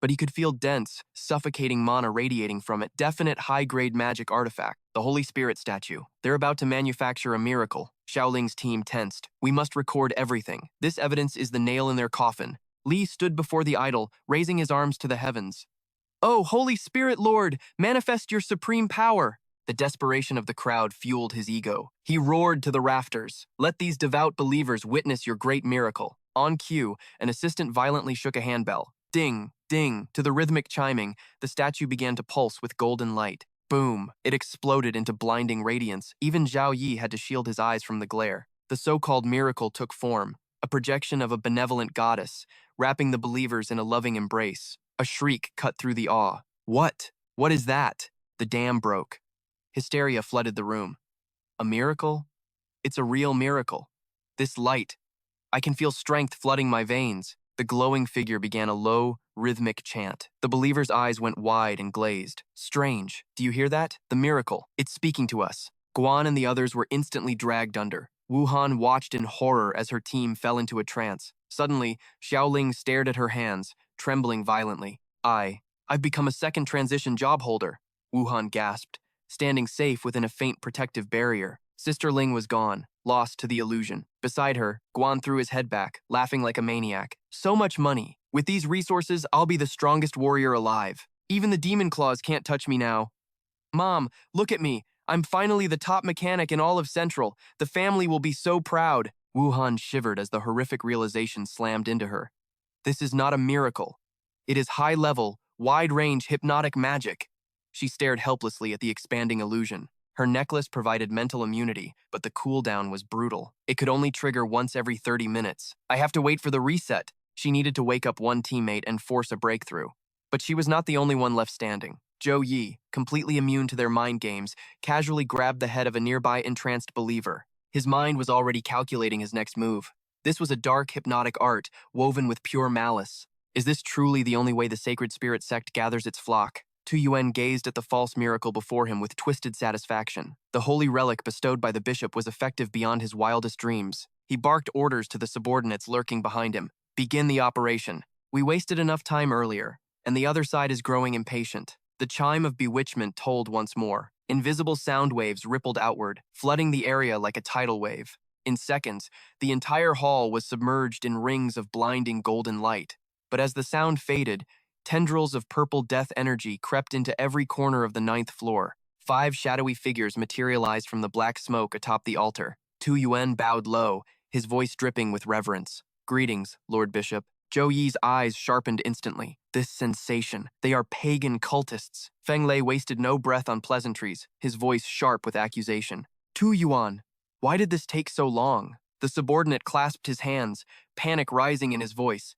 But he could feel dense, suffocating mana radiating from it. Definite high-grade magic artifact. The Holy Spirit statue. They're about to manufacture a miracle. Xiaoling's team tensed. We must record everything. This evidence is the nail in their coffin. Li stood before the idol, raising his arms to the heavens. Oh, Holy Spirit Lord, manifest your supreme power. The desperation of the crowd fueled his ego. He roared to the rafters. Let these devout believers witness your great miracle. On cue, an assistant violently shook a handbell. Ding, ding. To the rhythmic chiming, the statue began to pulse with golden light. Boom. It exploded into blinding radiance. Even Zhao Yi had to shield his eyes from the glare. The so-called miracle took form, a projection of a benevolent goddess, wrapping the believers in a loving embrace. A shriek cut through the awe. What? What is that? The dam broke. Hysteria flooded the room. A miracle? It's a real miracle. This light. I can feel strength flooding my veins. The glowing figure began a low, rhythmic chant. The believer's eyes went wide and glazed. Strange. Do you hear that? The miracle. It's speaking to us. Guan and the others were instantly dragged under. Wuhan watched in horror as her team fell into a trance. Suddenly, Xiaoling stared at her hands, trembling violently. I've become a second transition job holder. Wuhan gasped, standing safe within a faint protective barrier. Sister Ling was gone, lost to the illusion. Beside her, Guan threw his head back, laughing like a maniac. So much money. With these resources, I'll be the strongest warrior alive. Even the demon claws can't touch me now. Mom, look at me. I'm finally the top mechanic in all of Central. The family will be so proud. Wuhan shivered as the horrific realization slammed into her. This is not a miracle. It is high-level, wide-range hypnotic magic. She stared helplessly at the expanding illusion. Her necklace provided mental immunity, but the cooldown was brutal. It could only trigger once every 30 minutes. I have to wait for the reset. She needed to wake up one teammate and force a breakthrough. But she was not the only one left standing. Zhou Yi, completely immune to their mind games, casually grabbed the head of a nearby entranced believer. His mind was already calculating his next move. This was a dark, hypnotic art, woven with pure malice. Is this truly the only way the sacred spirit sect gathers its flock? Tu Yuan gazed at the false miracle before him with twisted satisfaction. The holy relic bestowed by the bishop was effective beyond his wildest dreams. He barked orders to the subordinates lurking behind him. Begin the operation. We wasted enough time earlier, and the other side is growing impatient. The chime of bewitchment tolled once more. Invisible sound waves rippled outward, flooding the area like a tidal wave. In seconds, the entire hall was submerged in rings of blinding golden light. But as the sound faded, tendrils of purple death energy crept into every corner of the 9th floor. 5 shadowy figures materialized from the black smoke atop the altar. Tu Yuan bowed low, his voice dripping with reverence. Greetings, Lord Bishop. Zhou Yi's eyes sharpened instantly. This sensation. They are pagan cultists. Feng Lei wasted no breath on pleasantries, his voice sharp with accusation. Tu Yuan, why did this take so long? The subordinate clasped his hands, panic rising in his voice.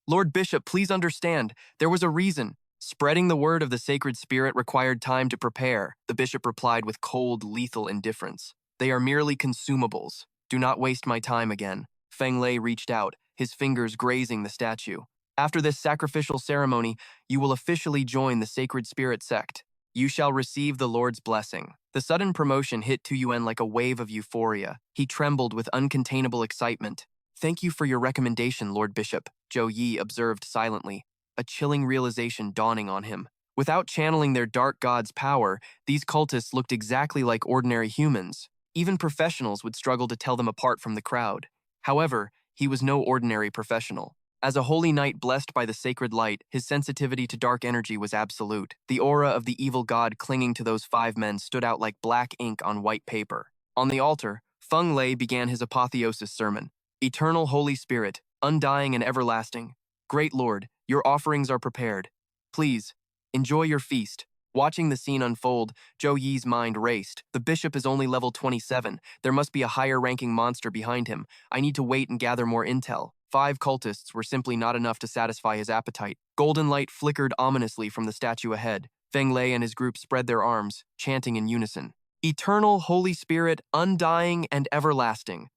Lord Bishop, please understand, there was a reason. Spreading the word of the sacred spirit required time to prepare, the bishop replied with cold, lethal indifference. They are merely consumables. Do not waste my time again. Feng Lei reached out, his fingers grazing the statue. After this sacrificial ceremony, you will officially join the sacred spirit sect. You shall receive the Lord's blessing. The sudden promotion hit Tu Yuan like a wave of euphoria. He trembled with uncontainable excitement. Thank you for your recommendation, Lord Bishop, Zhou Yi observed silently, a chilling realization dawning on him. Without channeling their dark god's power, these cultists looked exactly like ordinary humans. Even professionals would struggle to tell them apart from the crowd. However, he was no ordinary professional. As a holy knight blessed by the sacred light, his sensitivity to dark energy was absolute. The aura of the evil god clinging to those 5 men stood out like black ink on white paper. On the altar, Feng Lei began his apotheosis sermon. Eternal Holy Spirit, undying and everlasting. Great Lord, your offerings are prepared. Please, enjoy your feast. Watching the scene unfold, Zhou Yi's mind raced. The bishop is only level 27. There must be a higher-ranking monster behind him. I need to wait and gather more intel. 5 cultists were simply not enough to satisfy his appetite. Golden light flickered ominously from the statue ahead. Feng Lei and his group spread their arms, chanting in unison. Eternal Holy Spirit, undying and everlasting.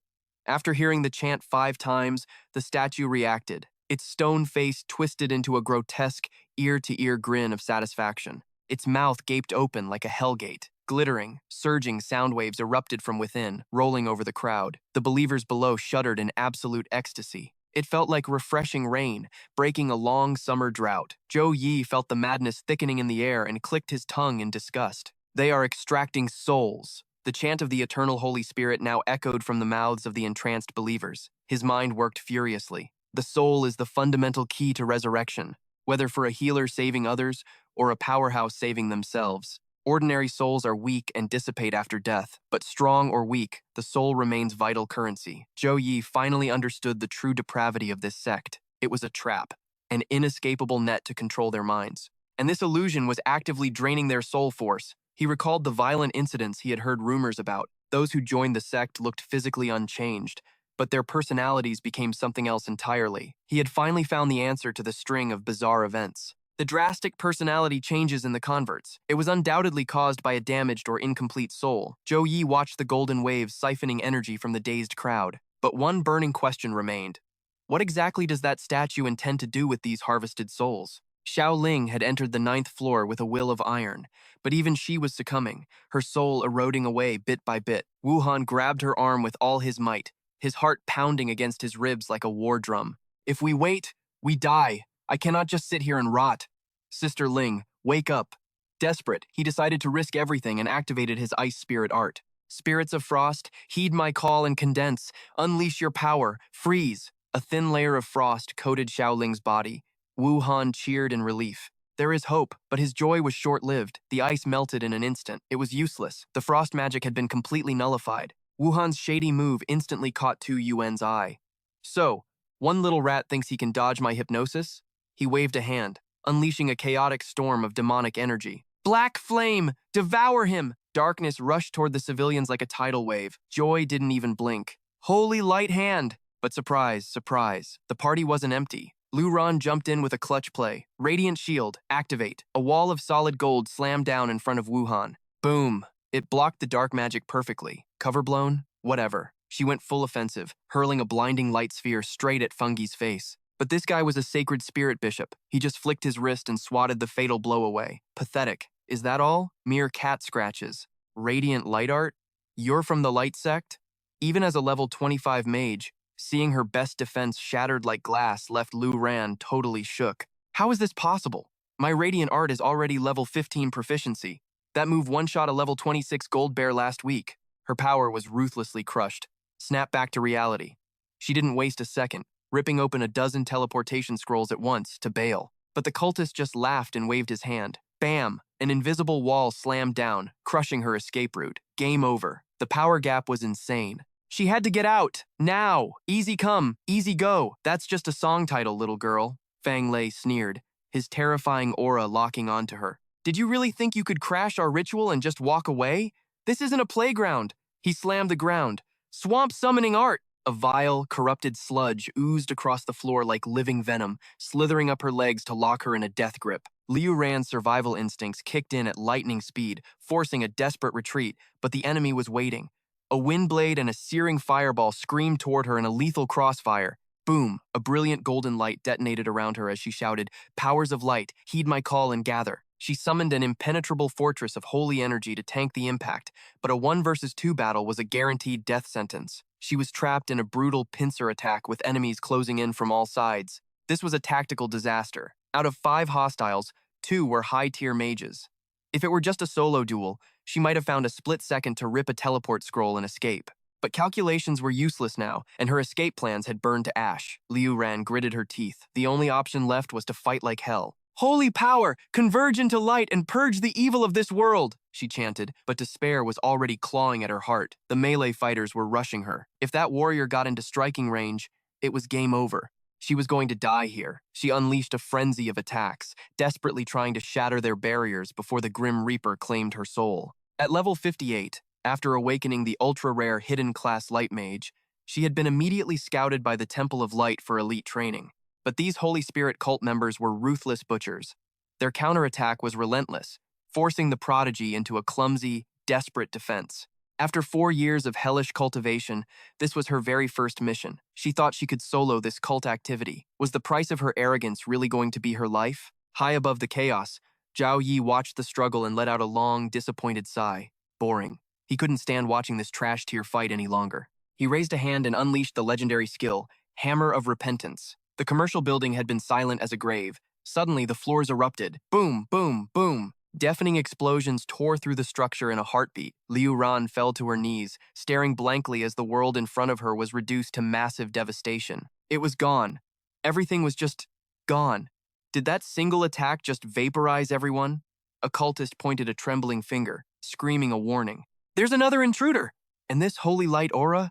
After hearing the chant 5 times, the statue reacted. Its stone face twisted into a grotesque, ear-to-ear grin of satisfaction. Its mouth gaped open like a hellgate. Glittering, surging sound waves erupted from within, rolling over the crowd. The believers below shuddered in absolute ecstasy. It felt like refreshing rain, breaking a long summer drought. Zhou Yi felt the madness thickening in the air and clicked his tongue in disgust. They are extracting souls. The chant of the eternal Holy Spirit now echoed from the mouths of the entranced believers. His mind worked furiously. The soul is the fundamental key to resurrection, whether for a healer saving others or a powerhouse saving themselves. Ordinary souls are weak and dissipate after death, but strong or weak, the soul remains vital currency. Zhou Yi finally understood the true depravity of this sect. It was a trap, an inescapable net to control their minds. And this illusion was actively draining their soul force. He recalled the violent incidents he had heard rumors about. Those who joined the sect looked physically unchanged, but their personalities became something else entirely. He had finally found the answer to the string of bizarre events. The drastic personality changes in the converts. It was undoubtedly caused by a damaged or incomplete soul. Zhou Yi watched the golden waves siphoning energy from the dazed crowd. But one burning question remained. What exactly does that statue intend to do with these harvested souls? Xiao Ling had entered the 9th floor with a will of iron, but even she was succumbing, her soul eroding away bit by bit. Wuhan grabbed her arm with all his might, his heart pounding against his ribs like a war drum. If we wait, we die. I cannot just sit here and rot. Sister Ling, wake up. Desperate, he decided to risk everything and activated his ice spirit art. Spirits of frost, heed my call and condense. Unleash your power. Freeze. A thin layer of frost coated Xiaoling's body. Wu Han cheered in relief. There is hope, but his joy was short-lived. The ice melted in an instant. It was useless. The frost magic had been completely nullified. Wu Han's shady move instantly caught Tu Yuan's eye. So, one little rat thinks he can dodge my hypnosis? He waved a hand, unleashing a chaotic storm of demonic energy. Black flame! Devour him! Darkness rushed toward the civilians like a tidal wave. Joy didn't even blink. Holy light hand! But surprise, surprise, the party wasn't empty. Lu Ran jumped in with a clutch play. Radiant shield, activate. A wall of solid gold slammed down in front of Wu Han. Boom! It blocked the dark magic perfectly. Cover blown? Whatever. She went full offensive, hurling a blinding light sphere straight at Fungi's face. But this guy was a sacred spirit bishop. He just flicked his wrist and swatted the fatal blow away. Pathetic. Is that all? Mere cat scratches. Radiant light art? You're from the light sect? Even as a level 25 mage, seeing her best defense shattered like glass left Lu Ran totally shook. How is this possible? My radiant art is already level 15 proficiency. That move one-shot a level 26 gold bear last week. Her power was ruthlessly crushed. Snap back to reality. She didn't waste a second, ripping open a dozen teleportation scrolls at once to bail. But the cultist just laughed and waved his hand. Bam! An invisible wall slammed down, crushing her escape route. Game over. The power gap was insane. She had to get out. Now. Easy come, easy go. That's just a song title, little girl. Fang Lei sneered, his terrifying aura locking onto her. Did you really think you could crash our ritual and just walk away? This isn't a playground. He slammed the ground. Swamp summoning art. A vile, corrupted sludge oozed across the floor like living venom, slithering up her legs to lock her in a death grip. Liu Ran's survival instincts kicked in at lightning speed, forcing a desperate retreat, but the enemy was waiting. A wind blade and a searing fireball screamed toward her in a lethal crossfire. Boom! A brilliant golden light detonated around her as she shouted, "Powers of light, heed my call and gather." She summoned an impenetrable fortress of holy energy to tank the impact, but a 1 versus 2 battle was a guaranteed death sentence. She was trapped in a brutal pincer attack with enemies closing in from all sides. This was a tactical disaster. Out of 5 hostiles, 2 were high-tier mages. If it were just a solo duel, she might have found a split second to rip a teleport scroll and escape. But calculations were useless now, and her escape plans had burned to ash. Liu Ran gritted her teeth. The only option left was to fight like hell. "Holy power, converge into light and purge the evil of this world," she chanted, but despair was already clawing at her heart. The melee fighters were rushing her. If that warrior got into striking range, it was game over. She was going to die here. She unleashed a frenzy of attacks, desperately trying to shatter their barriers before the Grim Reaper claimed her soul. At level 58, after awakening the ultra-rare hidden class light mage, she had been immediately scouted by the Temple of Light for elite training. But these Holy Spirit cult members were ruthless butchers. Their counterattack was relentless, forcing the prodigy into a clumsy, desperate defense. After 4 years of hellish cultivation, this was her very first mission. She thought she could solo this cult activity. Was the price of her arrogance really going to be her life? High above the chaos, Zhao Yi watched the struggle and let out a long, disappointed sigh. Boring. He couldn't stand watching this trash-tier fight any longer. He raised a hand and unleashed the legendary skill, Hammer of Repentance. The commercial building had been silent as a grave. Suddenly, the floors erupted. Boom, boom, boom. Deafening explosions tore through the structure in a heartbeat. Liu Ran fell to her knees, staring blankly as the world in front of her was reduced to massive devastation. It was gone. Everything was just gone. Did that single attack just vaporize everyone? A cultist pointed a trembling finger, screaming a warning. There's another intruder! And this holy light aura?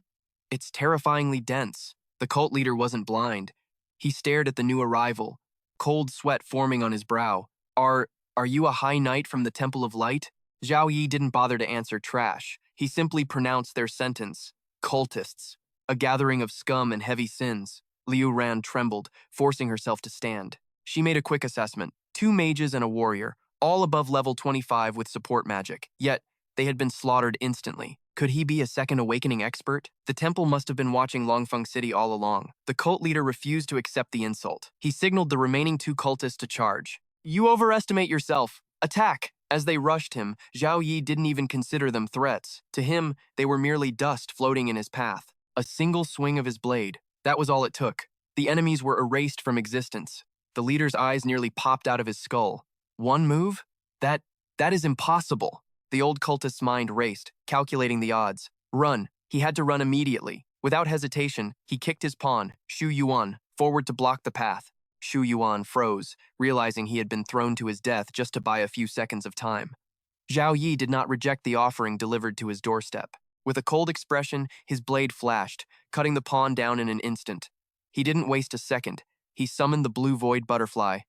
It's terrifyingly dense. The cult leader wasn't blind. He stared at the new arrival, cold sweat forming on his brow. Are you a high knight from the Temple of Light? Zhao Yi didn't bother to answer trash. He simply pronounced their sentence. Cultists. A gathering of scum and heavy sins. Liu Ran trembled, forcing herself to stand. She made a quick assessment. 2 mages and a warrior, all above level 25 with support magic. Yet, they had been slaughtered instantly. Could he be a second awakening expert? The temple must have been watching Longfeng City all along. The cult leader refused to accept the insult. He signaled the remaining 2 cultists to charge. You overestimate yourself. Attack! As they rushed him, Zhao Yi didn't even consider them threats. To him, they were merely dust floating in his path. A single swing of his blade. That was all it took. The enemies were erased from existence. The leader's eyes nearly popped out of his skull. One move? That That is impossible. The old cultist's mind raced, calculating the odds. Run. He had to run immediately. Without hesitation, he kicked his pawn, Shu Yuan, forward to block the path. Shu Yuan froze, realizing he had been thrown to his death just to buy a few seconds of time. Zhao Yi did not reject the offering delivered to his doorstep. With a cold expression, his blade flashed, cutting the pawn down in an instant. He didn't waste a second. He summoned the blue void butterfly.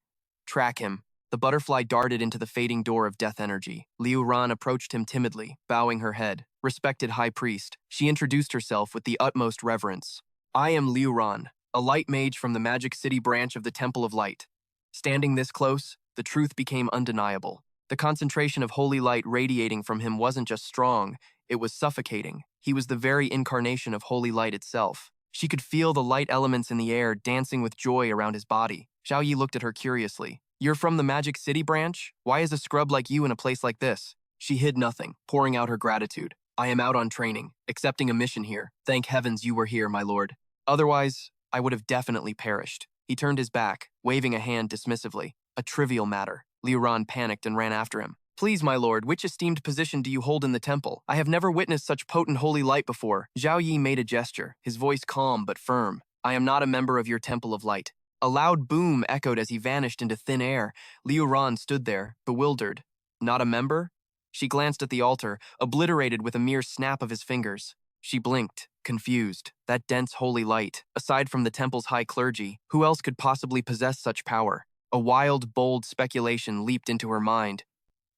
Track him. The butterfly darted into the fading door of death energy. Liu Ran approached him timidly, bowing her head. Respected High Priest, she introduced herself with the utmost reverence. I am Liu Ran, a light mage from the Magic City branch of the Temple of Light. Standing this close, the truth became undeniable. The concentration of holy light radiating from him wasn't just strong, it was suffocating. He was the very incarnation of holy light itself. She could feel the light elements in the air dancing with joy around his body. Zhao Yi looked at her curiously. You're from the Magic City branch? Why is a scrub like you in a place like this? She hid nothing, pouring out her gratitude. I am out on training, accepting a mission here. Thank heavens you were here, my lord. Otherwise, I would have definitely perished. He turned his back, waving a hand dismissively. A trivial matter. Liu Ran panicked and ran after him. Please, my lord, which esteemed position do you hold in the temple? I have never witnessed such potent holy light before. Zhao Yi made a gesture, his voice calm but firm. I am not a member of your temple of light. A loud boom echoed as he vanished into thin air. Liu Ran stood there, bewildered. Not a member? She glanced at the altar, obliterated with a mere snap of his fingers. She blinked, confused. That dense holy light, aside from the temple's high clergy, who else could possibly possess such power? A wild, bold speculation leaped into her mind.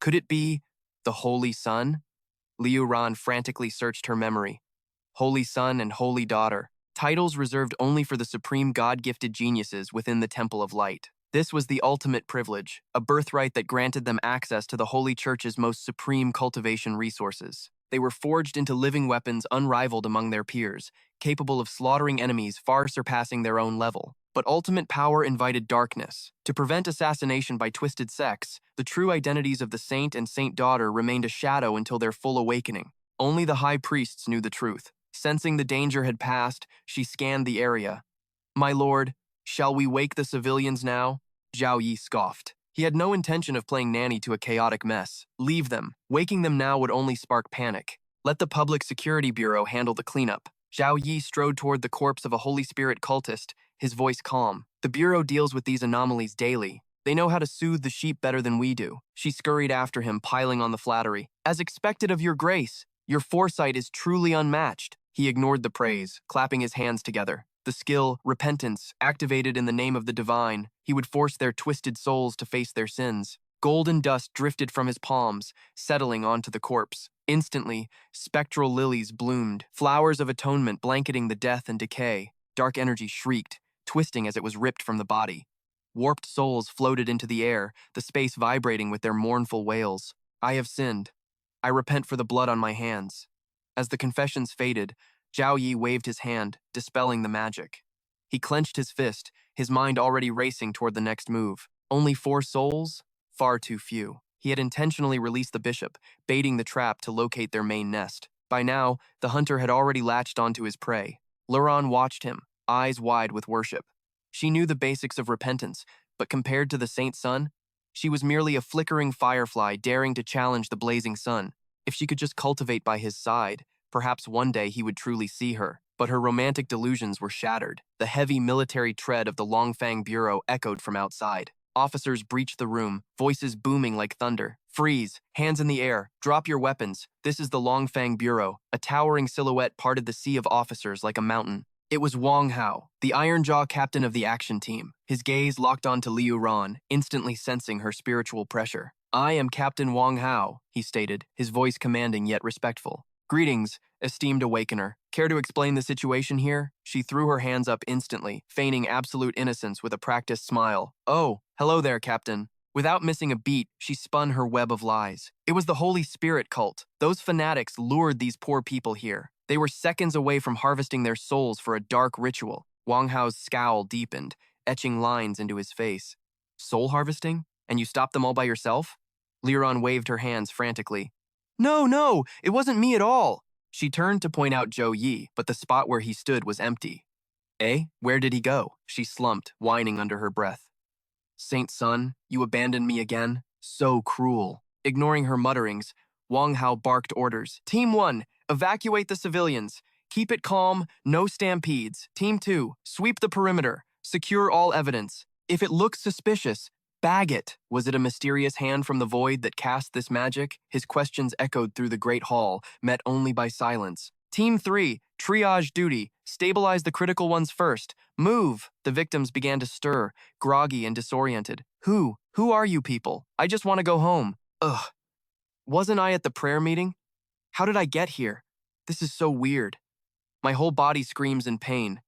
Could it be the Holy Sun? Liu Ran frantically searched her memory. Holy Son and Holy Daughter, titles reserved only for the supreme God-gifted geniuses within the Temple of Light. This was the ultimate privilege, a birthright that granted them access to the Holy Church's most supreme cultivation resources. They were forged into living weapons unrivaled among their peers, capable of slaughtering enemies far surpassing their own level. But ultimate power invited darkness. To prevent assassination by twisted sects, the true identities of the saint and saint daughter remained a shadow until their full awakening. Only the high priests knew the truth. Sensing the danger had passed, she scanned the area. My lord, shall we wake the civilians now? Zhao Yi scoffed. He had no intention of playing nanny to a chaotic mess. Leave them. Waking them now would only spark panic. Let the Public Security Bureau handle the cleanup. Zhao Yi strode toward the corpse of a Holy Spirit cultist, his voice calm. The Bureau deals with these anomalies daily. They know how to soothe the sheep better than we do. She scurried after him, piling on the flattery. As expected of your grace, your foresight is truly unmatched. He ignored the praise, clapping his hands together. The skill, repentance, activated in the name of the divine, he would force their twisted souls to face their sins. Golden dust drifted from his palms, settling onto the corpse. Instantly, spectral lilies bloomed, flowers of atonement blanketing the death and decay. Dark energy shrieked, twisting as it was ripped from the body. Warped souls floated into the air, the space vibrating with their mournful wails. I have sinned. I repent for the blood on my hands. As the confessions faded, Zhao Yi waved his hand, dispelling the magic. He clenched his fist, his mind already racing toward the next move. Only 4 souls? Far too few. He had intentionally released the bishop, baiting the trap to locate their main nest. By now, the hunter had already latched onto his prey. Luran watched him, eyes wide with worship. She knew the basics of repentance, but compared to the Saint Sun, she was merely a flickering firefly daring to challenge the blazing sun. If she could just cultivate by his side, perhaps one day he would truly see her. But her romantic delusions were shattered. The heavy military tread of the Longfang Bureau echoed from outside. Officers breached the room, voices booming like thunder. Freeze! Hands in the air! Drop your weapons! This is the Longfang Bureau. A towering silhouette parted the sea of officers like a mountain. It was Wang Hao, the Iron Jaw captain of the action team. His gaze locked onto Liu Ran, instantly sensing her spiritual pressure. I am Captain Wang Hao, he stated, his voice commanding yet respectful. Greetings, esteemed awakener. Care to explain the situation here? She threw her hands up instantly, feigning absolute innocence with a practiced smile. Oh, hello there, Captain. Without missing a beat, she spun her web of lies. It was the Holy Spirit cult. Those fanatics lured these poor people here. They were seconds away from harvesting their souls for a dark ritual. Wang Hao's scowl deepened, etching lines into his face. Soul harvesting? And you stopped them all by yourself? Liran waved her hands frantically. No, it wasn't me at all. She turned to point out Zhou Yi, but the spot where he stood was empty. Eh? Where did he go? She slumped, whining under her breath. Saint Sun, you abandoned me again? So cruel. Ignoring her mutterings, Wang Hao barked orders. Team 1, evacuate the civilians. Keep it calm, no stampedes. Team 2, sweep the perimeter. Secure all evidence. If it looks suspicious, bag it. Was it a mysterious hand from the void that cast this magic? His questions echoed through the great hall, met only by silence. Team 3, triage duty. Stabilize the critical ones first. Move! The victims began to stir, groggy and disoriented. Who are you people? I just want to go home. Ugh. Wasn't I at the prayer meeting? How did I get here? This is so weird. My whole body screams in pain.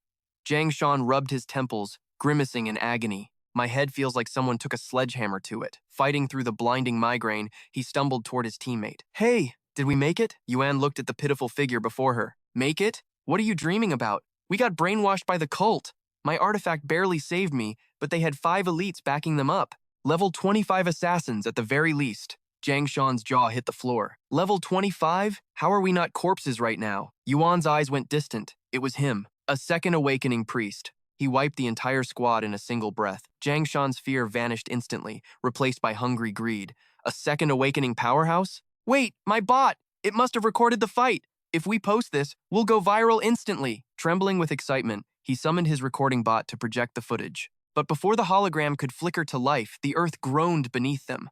Jiang Shan rubbed his temples, grimacing in agony. My head feels like someone took a sledgehammer to it. Fighting through the blinding migraine, he stumbled toward his teammate. Hey, did we make it? Yuan looked at the pitiful figure before her. Make it? What are you dreaming about? We got brainwashed by the cult. My artifact barely saved me, but they had 5 elites backing them up. Level 25 assassins at the very least. Jiang Shan's jaw hit the floor. Level 25? How are we not corpses right now? Yuan's eyes went distant. It was him, a second awakening priest. He wiped the entire squad in a single breath. Jiang Shan's fear vanished instantly, replaced by hungry greed. A second awakening powerhouse? Wait, my bot! It must have recorded the fight. If we post this, we'll go viral instantly. Trembling with excitement, he summoned his recording bot to project the footage. But before the hologram could flicker to life, the earth groaned beneath them.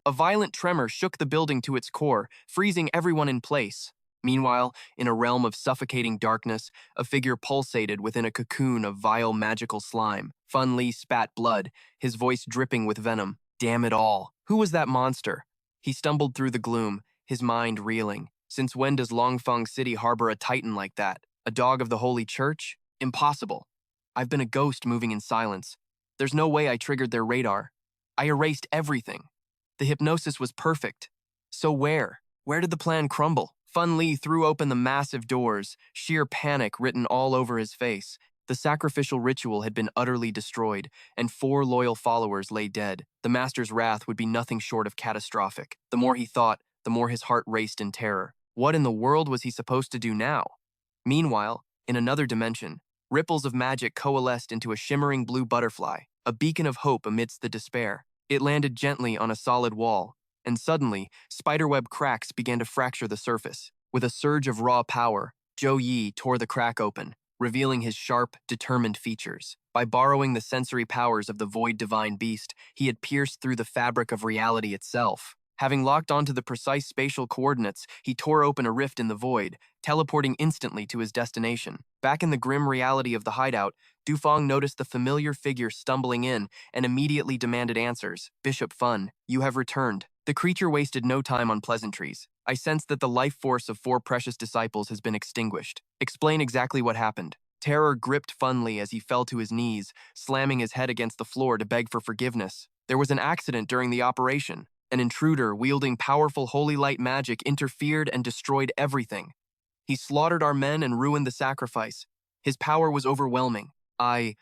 A violent tremor shook the building to its core, freezing everyone in place. Meanwhile, in a realm of suffocating darkness, a figure pulsated within a cocoon of vile magical slime. Fun Li spat blood, his voice dripping with venom. Damn it all. Who was that monster? He stumbled through the gloom, his mind reeling. Since when does Longfeng City harbor a titan like that? A dog of the Holy Church? Impossible. I've been a ghost moving in silence. There's no way I triggered their radar. I erased everything. The hypnosis was perfect. So where? Where did the plan crumble? Fun Li threw open the massive doors, sheer panic written all over his face. The sacrificial ritual had been utterly destroyed, and 4 loyal followers lay dead. The master's wrath would be nothing short of catastrophic. The more he thought, the more his heart raced in terror. What in the world was he supposed to do now? Meanwhile, in another dimension, ripples of magic coalesced into a shimmering blue butterfly, a beacon of hope amidst the despair. It landed gently on a solid wall, and suddenly, spiderweb cracks began to fracture the surface. With a surge of raw power, Zhou Yi tore the crack open, revealing his sharp, determined features. By borrowing the sensory powers of the void divine beast, he had pierced through the fabric of reality itself. Having locked onto the precise spatial coordinates, he tore open a rift in the void, teleporting instantly to his destination. Back in the grim reality of the hideout, Dufang noticed the familiar figure stumbling in and immediately demanded answers. Bishop Fun, you have returned. The creature wasted no time on pleasantries. I sense that the life force of 4 precious disciples has been extinguished. Explain exactly what happened. Terror gripped Fun Li as he fell to his knees, slamming his head against the floor to beg for forgiveness. There was an accident during the operation. An intruder wielding powerful holy light magic interfered and destroyed everything. He slaughtered our men and ruined the sacrifice. His power was overwhelming. I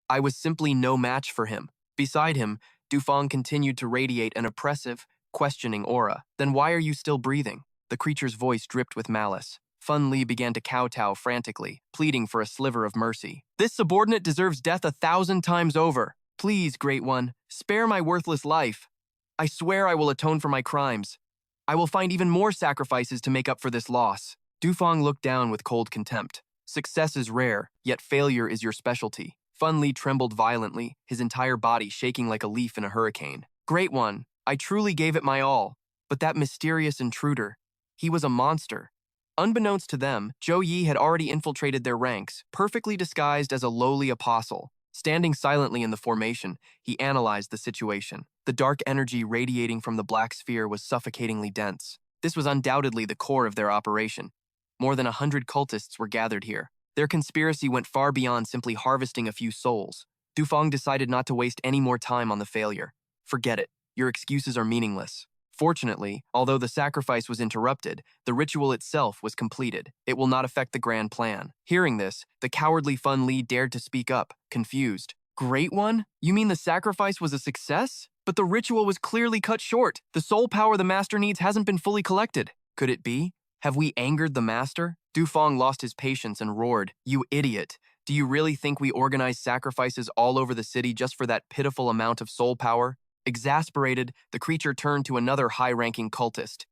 was simply no match for him. Beside him, Dufang continued to radiate an oppressive, questioning aura. Then why are you still breathing? The creature's voice dripped with malice. Fun Li began to kowtow frantically, pleading for a sliver of mercy. This subordinate deserves death 1,000 times over. Please, Great One, spare my worthless life. I swear I will atone for my crimes. I will find even more sacrifices to make up for this loss. Dufang looked down with cold contempt. Success is rare, yet failure is your specialty. Fun Li trembled violently, his entire body shaking like a leaf in a hurricane. Great One, I truly gave it my all, but that mysterious intruder, he was a monster. Unbeknownst to them, Zhou Yi had already infiltrated their ranks, perfectly disguised as a lowly apostle. Standing silently in the formation, he analyzed the situation. The dark energy radiating from the black sphere was suffocatingly dense. This was undoubtedly the core of their operation. More than 100 cultists were gathered here. Their conspiracy went far beyond simply harvesting a few souls. Dufang decided not to waste any more time on the failure. Forget it. Your excuses are meaningless. Fortunately, although the sacrifice was interrupted, the ritual itself was completed. It will not affect the grand plan. Hearing this, the cowardly Fun Li dared to speak up, confused. Great One? You mean the sacrifice was a success? But the ritual was clearly cut short. The soul power the master needs hasn't been fully collected. Could it be? Have we angered the master? Dufang lost his patience and roared, You idiot! Do you really think we organize sacrifices all over the city just for that pitiful amount of soul power? Exasperated, the creature turned to another high-ranking cultist.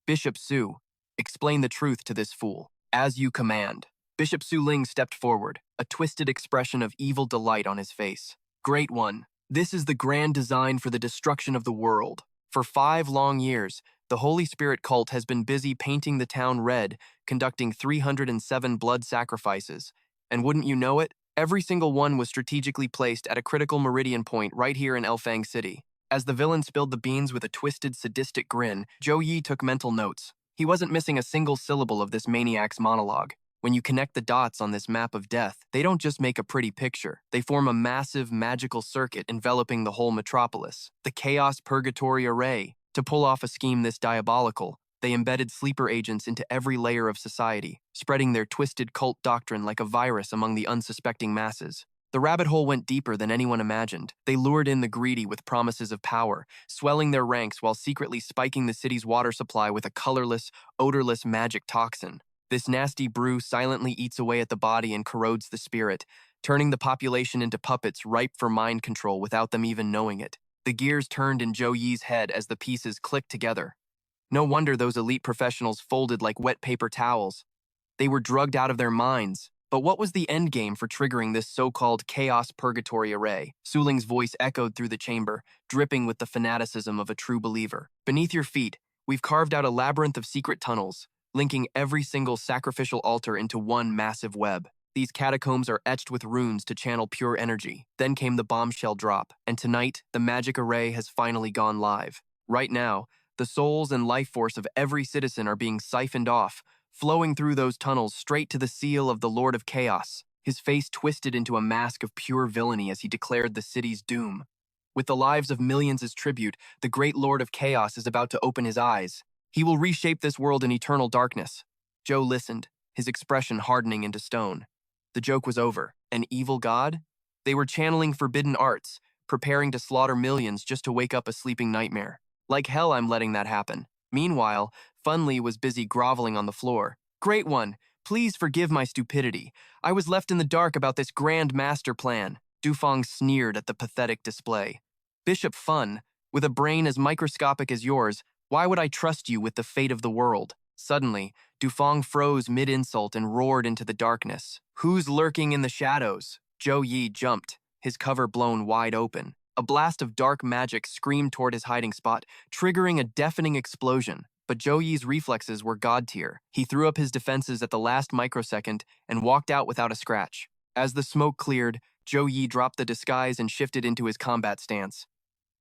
Bishop Su, explain the truth to this fool. As you command. Bishop Su Ling stepped forward, a twisted expression of evil delight on his face. Great One, this is the grand design for the destruction of the world. For 5 long years, the Holy Spirit cult has been busy painting the town red, conducting 307 blood sacrifices. And wouldn't you know it, every single one was strategically placed at a critical meridian point right here in Elfang City. As the villain spilled the beans with a twisted, sadistic grin, Zhou Yi took mental notes. He wasn't missing a single syllable of this maniac's monologue. When you connect the dots on this map of death, they don't just make a pretty picture. They form a massive, magical circuit enveloping the whole metropolis. The Chaos Purgatory Array. To pull off a scheme this diabolical, they embedded sleeper agents into every layer of society, spreading their twisted cult doctrine like a virus among the unsuspecting masses. The rabbit hole went deeper than anyone imagined. They lured in the greedy with promises of power, swelling their ranks while secretly spiking the city's water supply with a colorless, odorless magic toxin. This nasty brew silently eats away at the body and corrodes the spirit, turning the population into puppets ripe for mind control without them even knowing it. The gears turned in Zhou Yi's head as the pieces clicked together. No wonder those elite professionals folded like wet paper towels. They were drugged out of their minds. But what was the endgame for triggering this so-called Chaos Purgatory Array? Su Ling's voice echoed through the chamber, dripping with the fanaticism of a true believer. Beneath your feet, we've carved out a labyrinth of secret tunnels, linking every single sacrificial altar into one massive web. These catacombs are etched with runes to channel pure energy. Then came the bombshell drop, and tonight, the magic array has finally gone live. Right now, the souls and life force of every citizen are being siphoned off, flowing through those tunnels straight to the seal of the Lord of Chaos. His face twisted into a mask of pure villainy as he declared the city's doom. With the lives of millions as tribute, the great Lord of Chaos is about to open his eyes. He will reshape this world in eternal darkness. Joe listened, his expression hardening into stone. The joke was over. An evil god? They were channeling forbidden arts, preparing to slaughter millions just to wake up a sleeping nightmare. Like hell I'm letting that happen. Meanwhile, Funli was busy groveling on the floor. Great One, please forgive my stupidity. I was left in the dark about this grand master plan. Dufang sneered at the pathetic display. Bishop Fun, with a brain as microscopic as yours, why would I trust you with the fate of the world? Suddenly, Dufang froze mid-insult and roared into the darkness. Who's lurking in the shadows? Zhou Yi jumped, his cover blown wide open. A blast of dark magic screamed toward his hiding spot, triggering a deafening explosion. But Zhou Yi's reflexes were god tier. He threw up his defenses at the last microsecond and walked out without a scratch. As the smoke cleared, Zhou Yi dropped the disguise and shifted into his combat stance.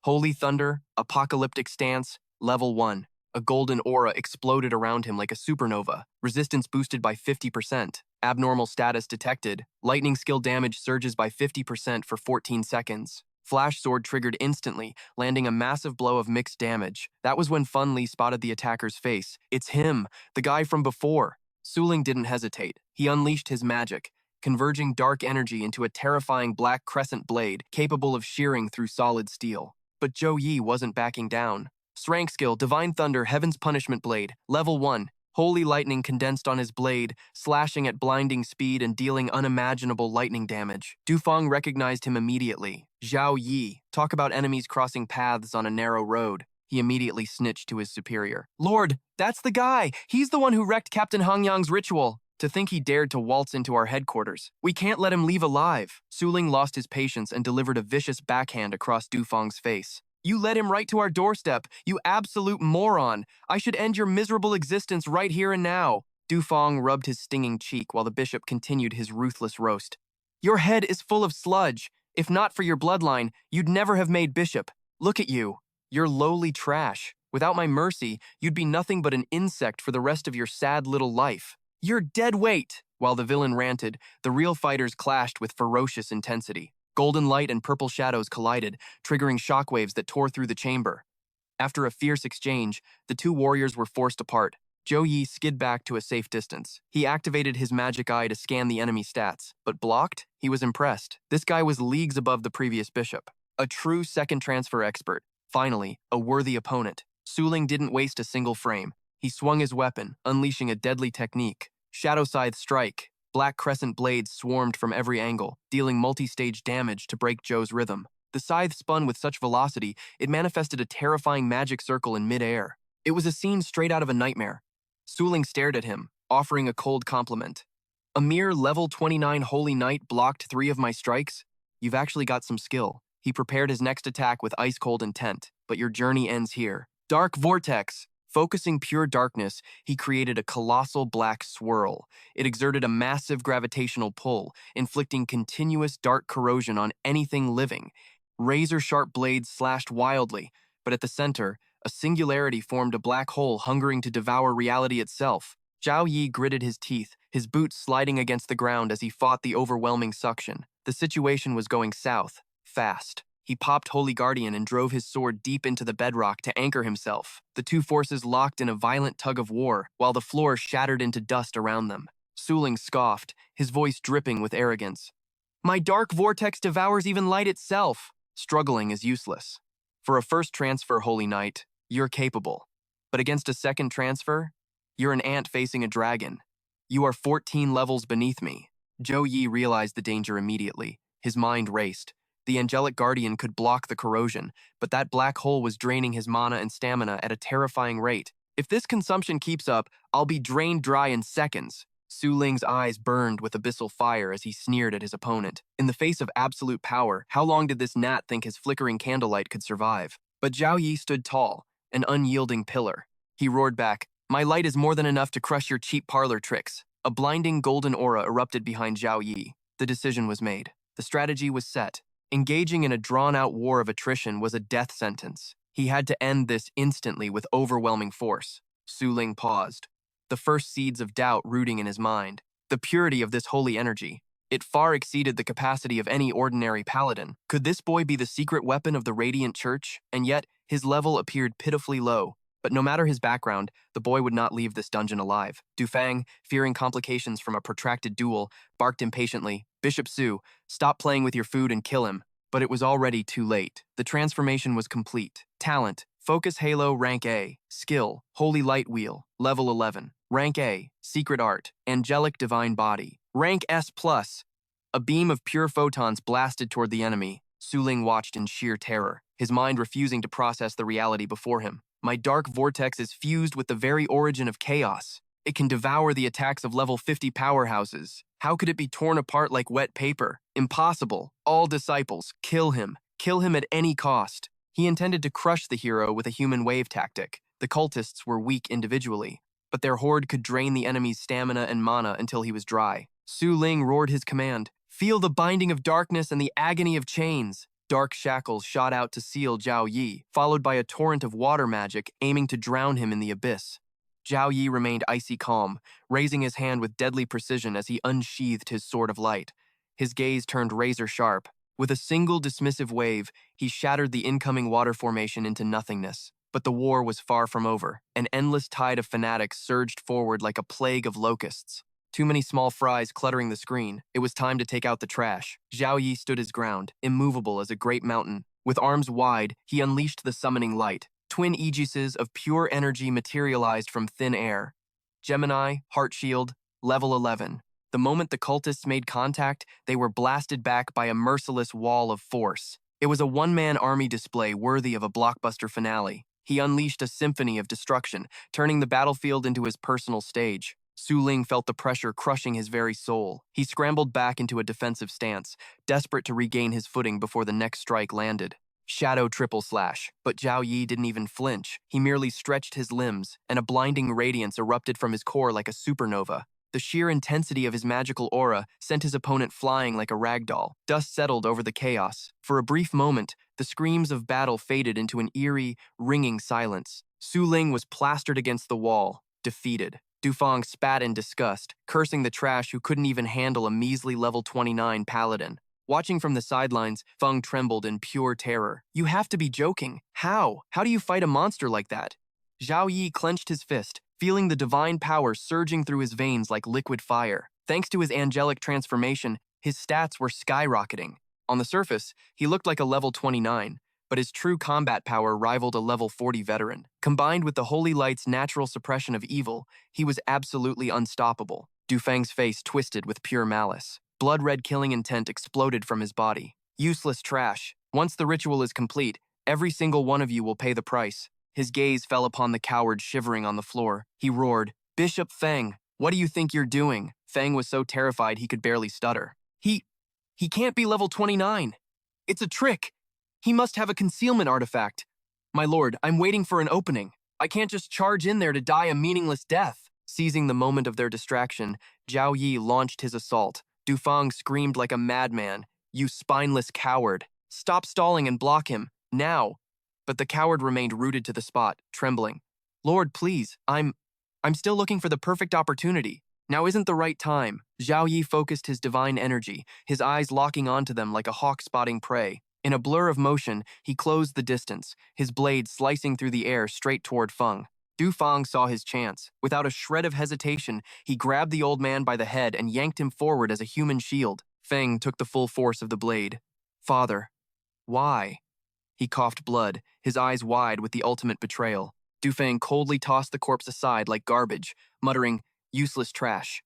Holy Thunder, Apocalyptic Stance, Level 1. A golden aura exploded around him like a supernova. Resistance boosted by 50%. Abnormal status detected. Lightning skill damage surges by 50% for 14 seconds. Flash Sword triggered instantly, landing a massive blow of mixed damage. That was when Fun Li spotted the attacker's face. It's him, the guy from before. Su Ling didn't hesitate. He unleashed his magic, converging dark energy into a terrifying black crescent blade capable of shearing through solid steel. But Zhou Yi wasn't backing down. Rank skill, Divine Thunder, Heaven's Punishment Blade, Level 1. Holy lightning condensed on his blade, slashing at blinding speed and dealing unimaginable lightning damage. Dufang recognized him immediately. Zhao Yi, talk about enemies crossing paths on a narrow road. He immediately snitched to his superior. Lord, that's the guy! He's the one who wrecked Captain Hangyang's ritual! To think he dared to waltz into our headquarters. We can't let him leave alive. Su Ling lost his patience and delivered a vicious backhand across Dufang's face. You led him right to our doorstep, you absolute moron. I should end your miserable existence right here and now. Dufang rubbed his stinging cheek while the bishop continued his ruthless roast. Your head is full of sludge. If not for your bloodline, you'd never have made bishop. Look at you. You're lowly trash. Without my mercy, you'd be nothing but an insect for the rest of your sad little life. You're dead weight. While the villain ranted, the real fighters clashed with ferocious intensity. Golden light and purple shadows collided, triggering shockwaves that tore through the chamber. After a fierce exchange, the two warriors were forced apart. Zhou Yi skid back to a safe distance. He activated his magic eye to scan the enemy stats, but blocked? He was impressed. This guy was leagues above the previous bishop. A true second transfer expert. Finally, a worthy opponent. Su Ling didn't waste a single frame. He swung his weapon, unleashing a deadly technique. Shadow Scythe Strike. Black crescent blades swarmed from every angle, dealing multi-stage damage to break Zhou's rhythm. The scythe spun with such velocity, it manifested a terrifying magic circle in mid-air. It was a scene straight out of a nightmare. Suling stared at him, offering a cold compliment. A mere level 29 Holy Knight blocked 3 of my strikes? You've actually got some skill. He prepared his next attack with ice-cold intent, but your journey ends here. Dark Vortex! Focusing pure darkness, he created a colossal black swirl. It exerted a massive gravitational pull, inflicting continuous dark corrosion on anything living. Razor-sharp blades slashed wildly, but at the center, a singularity formed a black hole hungering to devour reality itself. Zhao Yi gritted his teeth, his boots sliding against the ground as he fought the overwhelming suction. The situation was going south, fast. He popped Holy Guardian and drove his sword deep into the bedrock to anchor himself. The two forces locked in a violent tug of war, while the floor shattered into dust around them. Suling scoffed, his voice dripping with arrogance. My dark vortex devours even light itself. Struggling is useless. For a first transfer, Holy Knight, you're capable. But against a second transfer, you're an ant facing a dragon. You are 14 levels beneath me. Zhou Yi realized the danger immediately. His mind raced. The angelic guardian could block the corrosion, but that black hole was draining his mana and stamina at a terrifying rate. If this consumption keeps up, I'll be drained dry in seconds. Su Ling's eyes burned with abyssal fire as he sneered at his opponent. In the face of absolute power, how long did this gnat think his flickering candlelight could survive? But Zhao Yi stood tall, an unyielding pillar. He roared back, my light is more than enough to crush your cheap parlor tricks. A blinding golden aura erupted behind Zhao Yi. The decision was made. The strategy was set. Engaging in a drawn-out war of attrition was a death sentence. He had to end this instantly with overwhelming force. Su Ling paused, the first seeds of doubt rooting in his mind. The purity of this holy energy. It far exceeded the capacity of any ordinary paladin. Could this boy be the secret weapon of the Radiant Church? And yet, his level appeared pitifully low. But no matter his background, the boy would not leave this dungeon alive. Dufang, fearing complications from a protracted duel, barked impatiently, Bishop Su, stop playing with your food and kill him. But it was already too late. The transformation was complete. Talent, Focus Halo Rank A. Skill, Holy Light Wheel, Level 11. Rank A, Secret Art, Angelic Divine Body. Rank S+. A beam of pure photons blasted toward the enemy. Su Ling watched in sheer terror, his mind refusing to process the reality before him. My dark vortex is fused with the very origin of chaos. It can devour the attacks of level 50 powerhouses. How could it be torn apart like wet paper? Impossible. All disciples, kill him. Kill him at any cost. He intended to crush the hero with a human wave tactic. The cultists were weak individually, but their horde could drain the enemy's stamina and mana until he was dry. Su Ling roared his command. Feel the binding of darkness and the agony of chains. Dark shackles shot out to seal Zhao Yi, followed by a torrent of water magic aiming to drown him in the abyss. Zhao Yi remained icy calm, raising his hand with deadly precision as he unsheathed his sword of light. His gaze turned razor-sharp. With a single dismissive wave, he shattered the incoming water formation into nothingness. But the war was far from over. An endless tide of fanatics surged forward like a plague of locusts. Too many small fries cluttering the screen. It was time to take out the trash. Zhao Yi stood his ground, immovable as a great mountain. With arms wide, he unleashed the summoning light. Twin aegises of pure energy materialized from thin air. Gemini, Heart Shield, Level 11. The moment the cultists made contact, they were blasted back by a merciless wall of force. It was a one-man army display worthy of a blockbuster finale. He unleashed a symphony of destruction, turning the battlefield into his personal stage. Su Ling felt the pressure crushing his very soul. He scrambled back into a defensive stance, desperate to regain his footing before the next strike landed. Shadow triple slash. But Zhao Yi didn't even flinch. He merely stretched his limbs, and a blinding radiance erupted from his core like a supernova. The sheer intensity of his magical aura sent his opponent flying like a ragdoll. Dust settled over the chaos. For a brief moment, the screams of battle faded into an eerie, ringing silence. Su Ling was plastered against the wall, defeated. Dufang spat in disgust, cursing the trash who couldn't even handle a measly level 29 paladin. Watching from the sidelines, Feng trembled in pure terror. You have to be joking. How? How do you fight a monster like that? Zhao Yi clenched his fist, feeling the divine power surging through his veins like liquid fire. Thanks to his angelic transformation, his stats were skyrocketing. On the surface, he looked like a level 29, but his true combat power rivaled a level 40 veteran. Combined with the Holy Light's natural suppression of evil, he was absolutely unstoppable. Dufang's face twisted with pure malice. Blood-red killing intent exploded from his body. Useless trash. Once the ritual is complete, every single one of you will pay the price. His gaze fell upon the coward shivering on the floor. He roared, Bishop Feng, what do you think you're doing? Feng was so terrified he could barely stutter. He can't be level 29. It's a trick. He must have a concealment artifact. My lord, I'm waiting for an opening. I can't just charge in there to die a meaningless death. Seizing the moment of their distraction, Zhao Yi launched his assault. Dufang screamed like a madman. You spineless coward. Stop stalling and block him, now. But the coward remained rooted to the spot, trembling. Lord, please, I'm still looking for the perfect opportunity. Now isn't the right time. Zhao Yi focused his divine energy, his eyes locking onto them like a hawk spotting prey. In a blur of motion, he closed the distance, his blade slicing through the air straight toward Feng. Du Fang saw his chance. Without a shred of hesitation, he grabbed the old man by the head and yanked him forward as a human shield. Feng took the full force of the blade. Father, why? He coughed blood, his eyes wide with the ultimate betrayal. Du Fang coldly tossed the corpse aside like garbage, muttering, useless trash.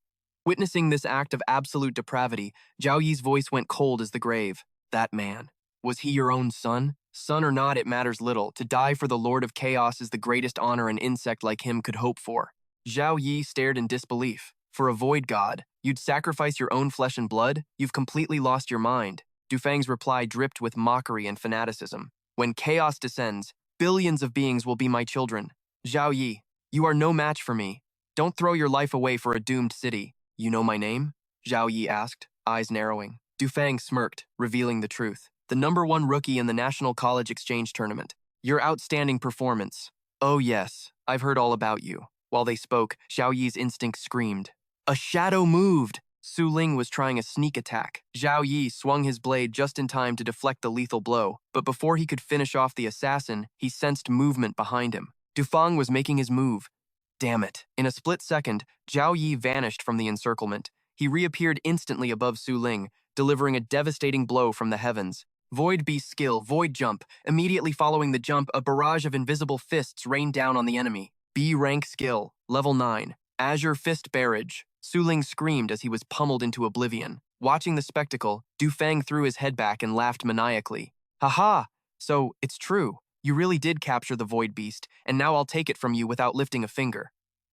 Witnessing this act of absolute depravity, Zhao Yi's voice went cold as the grave. That man. Was he your own son? Son or not, it matters little. To die for the Lord of Chaos is the greatest honor an insect like him could hope for. Zhao Yi stared in disbelief. For a void god, you'd sacrifice your own flesh and blood? You've completely lost your mind. Du Fang's reply dripped with mockery and fanaticism. When chaos descends, billions of beings will be my children. Zhao Yi, you are no match for me. Don't throw your life away for a doomed city. You know my name? Zhao Yi asked, eyes narrowing. Du Fang smirked, revealing the truth. The #1 rookie in the National College Exchange Tournament. Your outstanding performance. Oh yes, I've heard all about you. While they spoke, Zhao Yi's instinct screamed. A shadow moved! Su Ling was trying a sneak attack. Zhao Yi swung his blade just in time to deflect the lethal blow, but before he could finish off the assassin, he sensed movement behind him. Dufang was making his move. Damn it. In a split second, Zhao Yi vanished from the encirclement. He reappeared instantly above Su Ling, delivering a devastating blow from the heavens. Void Beast skill, Void Jump. Immediately following the jump, a barrage of invisible fists rained down on the enemy. B rank skill, level 9. Azure Fist Barrage. Su Ling screamed as he was pummeled into oblivion. Watching the spectacle, Du Fang threw his head back and laughed maniacally. Haha! So, it's true. You really did capture the Void Beast, and now I'll take it from you without lifting a finger.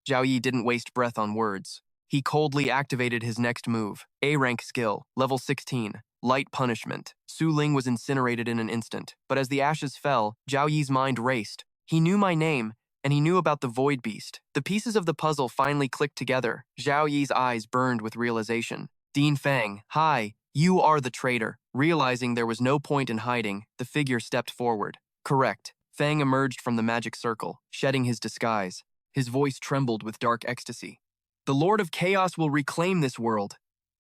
Zhao Yi didn't waste breath on words. He coldly activated his next move. A rank skill, level 16. Light Punishment. Su Ling was incinerated in an instant, but as the ashes fell, Zhao Yi's mind raced. He knew my name, and he knew about the Void Beast. The pieces of the puzzle finally clicked together. Zhao Yi's eyes burned with realization. Dean Fang, hi, you are the traitor. Realizing there was no point in hiding, the figure stepped forward. Correct. Fang emerged from the magic circle, shedding his disguise. His voice trembled with dark ecstasy. The Lord of Chaos will reclaim this world.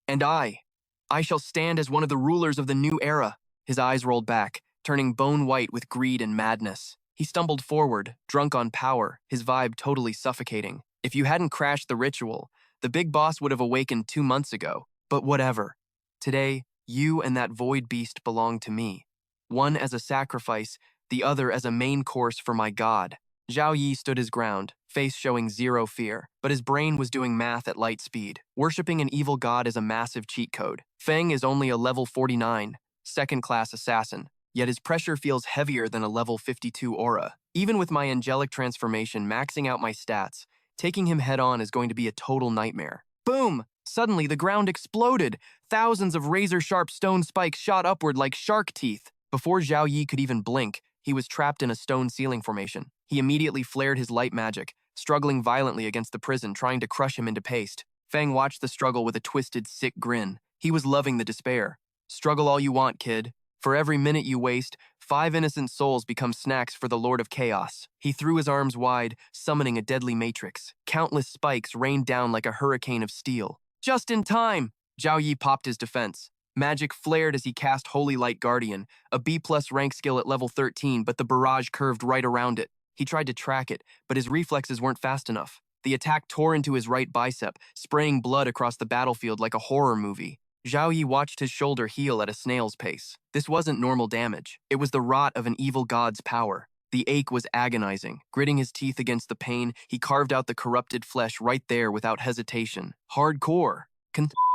And I shall stand as one of the rulers of the new era. His eyes rolled back, turning bone white with greed and madness. He stumbled forward, drunk on power, his vibe totally suffocating. If you hadn't crashed the ritual, the big boss would have awakened 2 months ago. But whatever. Today, you and that Void Beast belong to me. One as a sacrifice, the other as a main course for my god. Zhao Yi stood his ground, face showing zero fear, but his brain was doing math at light speed. Worshipping an evil god is a massive cheat code. Feng is only a level 49, second-class assassin, yet his pressure feels heavier than a level 52 aura. Even with my angelic transformation maxing out my stats, taking him head-on is going to be a total nightmare. Boom! Suddenly, the ground exploded. Thousands of razor-sharp stone spikes shot upward like shark teeth. Before Zhao Yi could even blink, he was trapped in a stone ceiling formation. He immediately flared his light magic, struggling violently against the prison, trying to crush him into paste. Fang watched the struggle with a twisted, sick grin. He was loving the despair. Struggle all you want, kid. For every minute you waste, 5 innocent souls become snacks for the Lord of Chaos. He threw his arms wide, summoning a deadly matrix. Countless spikes rained down like a hurricane of steel. Just in time! Zhao Yi popped his defense. Magic flared as he cast Holy Light Guardian, a B+ rank skill at level 13, but the barrage curved right around it. He tried to track it, but his reflexes weren't fast enough. The attack tore into his right bicep, spraying blood across the battlefield like a horror movie. Zhao Yi watched his shoulder heal at a snail's pace. This wasn't normal damage. It was the rot of an evil god's power. The ache was agonizing. Gritting his teeth against the pain, he carved out the corrupted flesh right there without hesitation. Hardcore.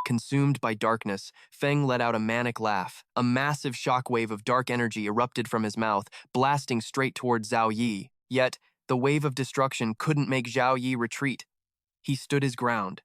Consumed by darkness, Feng let out a manic laugh. A massive shockwave of dark energy erupted from his mouth, blasting straight towards Zhao Yi. Yet, the wave of destruction couldn't make Zhao Yi retreat. He stood his ground.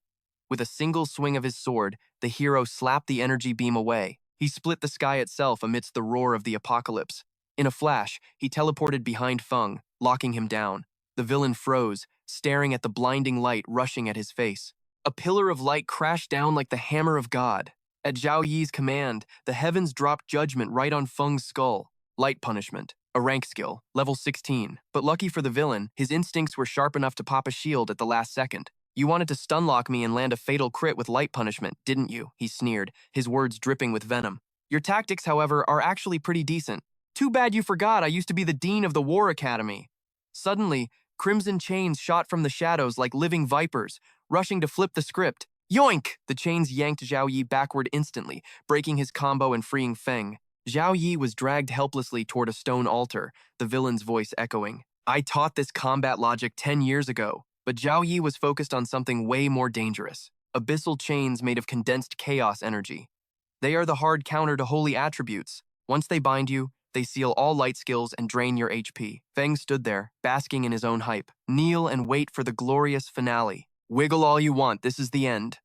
With a single swing of his sword, the hero slapped the energy beam away. He split the sky itself amidst the roar of the apocalypse. In a flash, he teleported behind Feng, locking him down. The villain froze, staring at the blinding light rushing at his face. A pillar of light crashed down like the hammer of God. At Zhao Yi's command, the heavens dropped judgment right on Feng's skull. Light punishment. A rank skill, level 16. But lucky for the villain, his instincts were sharp enough to pop a shield at the last second. You wanted to stunlock me and land a fatal crit with light punishment, didn't you? He sneered, his words dripping with venom. Your tactics, however, are actually pretty decent. Too bad you forgot I used to be the dean of the War Academy. Suddenly, crimson chains shot from the shadows like living vipers, rushing to flip the script. Yoink! The chains yanked Zhao Yi backward instantly, breaking his combo and freeing Feng. Zhao Yi was dragged helplessly toward a stone altar, the villain's voice echoing. I taught this combat logic 10 years ago. But Zhao Yi was focused on something way more dangerous. Abyssal chains made of condensed chaos energy. They are the hard counter to holy attributes. Once they bind you, they seal all light skills and drain your HP. Feng stood there, basking in his own hype. Kneel and wait for the glorious finale. Wiggle all you want, this is the end.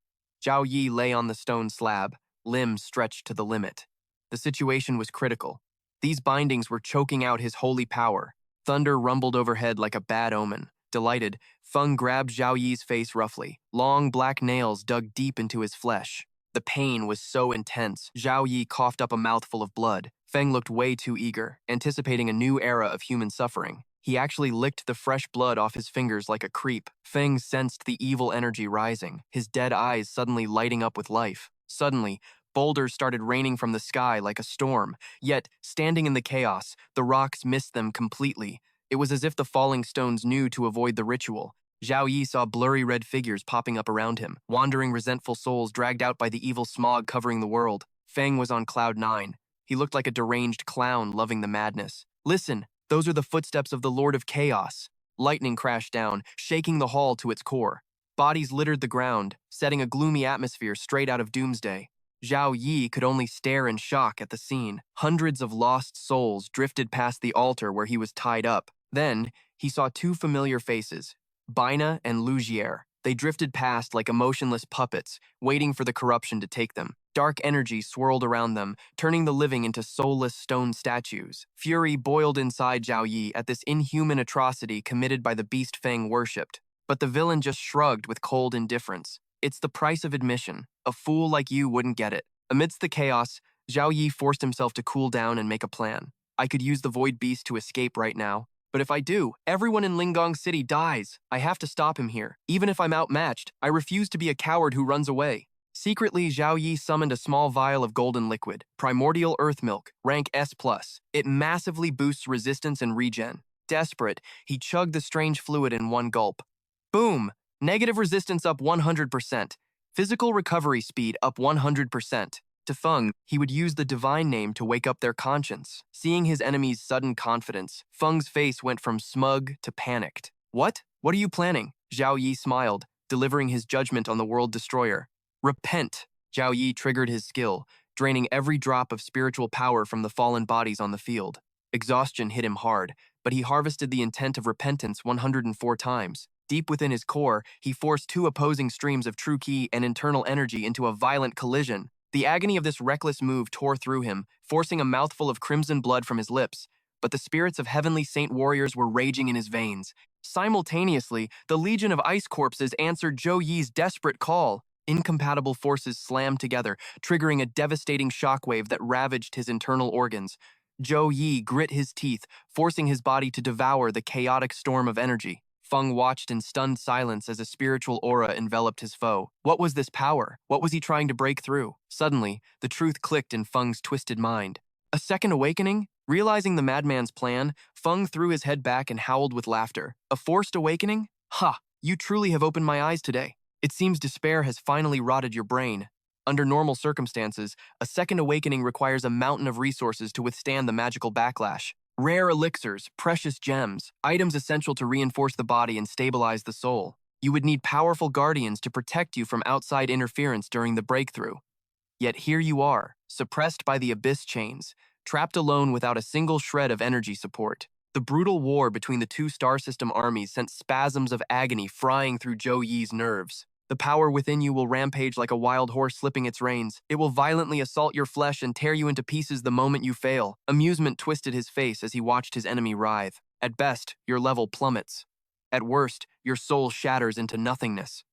Zhao Yi lay on the stone slab, limbs stretched to the limit. The situation was critical. These bindings were choking out his holy power. Thunder rumbled overhead like a bad omen. Delighted, Feng grabbed Zhao Yi's face roughly. Long black nails dug deep into his flesh. The pain was so intense, Zhao Yi coughed up a mouthful of blood. Feng looked way too eager, anticipating a new era of human suffering. He actually licked the fresh blood off his fingers like a creep. Feng sensed the evil energy rising, his dead eyes suddenly lighting up with life. Suddenly, boulders started raining from the sky like a storm. Yet, standing in the chaos, the rocks missed them completely. It was as if the falling stones knew to avoid the ritual. Zhao Yi saw blurry red figures popping up around him, wandering resentful souls dragged out by the evil smog covering the world. Feng was on cloud 9. He looked like a deranged clown loving the madness. Listen, those are the footsteps of the Lord of Chaos. Lightning crashed down, shaking the hall to its core. Bodies littered the ground, setting a gloomy atmosphere straight out of Doomsday. Zhao Yi could only stare in shock at the scene. Hundreds of lost souls drifted past the altar where he was tied up. Then, he saw two familiar faces, Bina and Lugier. They drifted past like emotionless puppets, waiting for the corruption to take them. Dark energy swirled around them, turning the living into soulless stone statues. Fury boiled inside Zhao Yi at this inhuman atrocity committed by the beast Feng worshipped. But the villain just shrugged with cold indifference. It's the price of admission. A fool like you wouldn't get it. Amidst the chaos, Zhao Yi forced himself to cool down and make a plan. I could use the Void Beast to escape right now. But if I do, everyone in Lingong City dies. I have to stop him here. Even if I'm outmatched, I refuse to be a coward who runs away. Secretly, Zhao Yi summoned a small vial of golden liquid, primordial earth milk, rank S+. It massively boosts resistance and regen. Desperate, he chugged the strange fluid in one gulp. Boom! Negative resistance up 100%. Physical recovery speed up 100%. To Feng, he would use the divine name to wake up their conscience. Seeing his enemy's sudden confidence, Feng's face went from smug to panicked. What? What are you planning? Zhao Yi smiled, delivering his judgment on the world destroyer. Repent! Zhao Yi triggered his skill, draining every drop of spiritual power from the fallen bodies on the field. Exhaustion hit him hard, but he harvested the intent of repentance 104 times. Deep within his core, he forced two opposing streams of true ki and internal energy into a violent collision. The agony of this reckless move tore through him, forcing a mouthful of crimson blood from his lips. But the spirits of heavenly saint warriors were raging in his veins. Simultaneously, the legion of ice corpses answered Zhao Yi's desperate call. Incompatible forces slammed together, triggering a devastating shockwave that ravaged his internal organs. Zhao Yi grit his teeth, forcing his body to devour the chaotic storm of energy. Feng watched in stunned silence as a spiritual aura enveloped his foe. What was this power? What was he trying to break through? Suddenly, the truth clicked in Feng's twisted mind. A second awakening? Realizing the madman's plan, Feng threw his head back and howled with laughter. A forced awakening? Ha! You truly have opened my eyes today. It seems despair has finally rotted your brain. Under normal circumstances, a second awakening requires a mountain of resources to withstand the magical backlash. Rare elixirs, precious gems, items essential to reinforce the body and stabilize the soul. You would need powerful guardians to protect you from outside interference during the breakthrough. Yet here you are, suppressed by the abyss chains, trapped alone without a single shred of energy support. The brutal war between the two star system armies sent spasms of agony frying through Zhou Yi's nerves. The power within you will rampage like a wild horse slipping its reins. It will violently assault your flesh and tear you into pieces the moment you fail. Amusement twisted his face as he watched his enemy writhe. At best, your level plummets. At worst, your soul shatters into nothingness.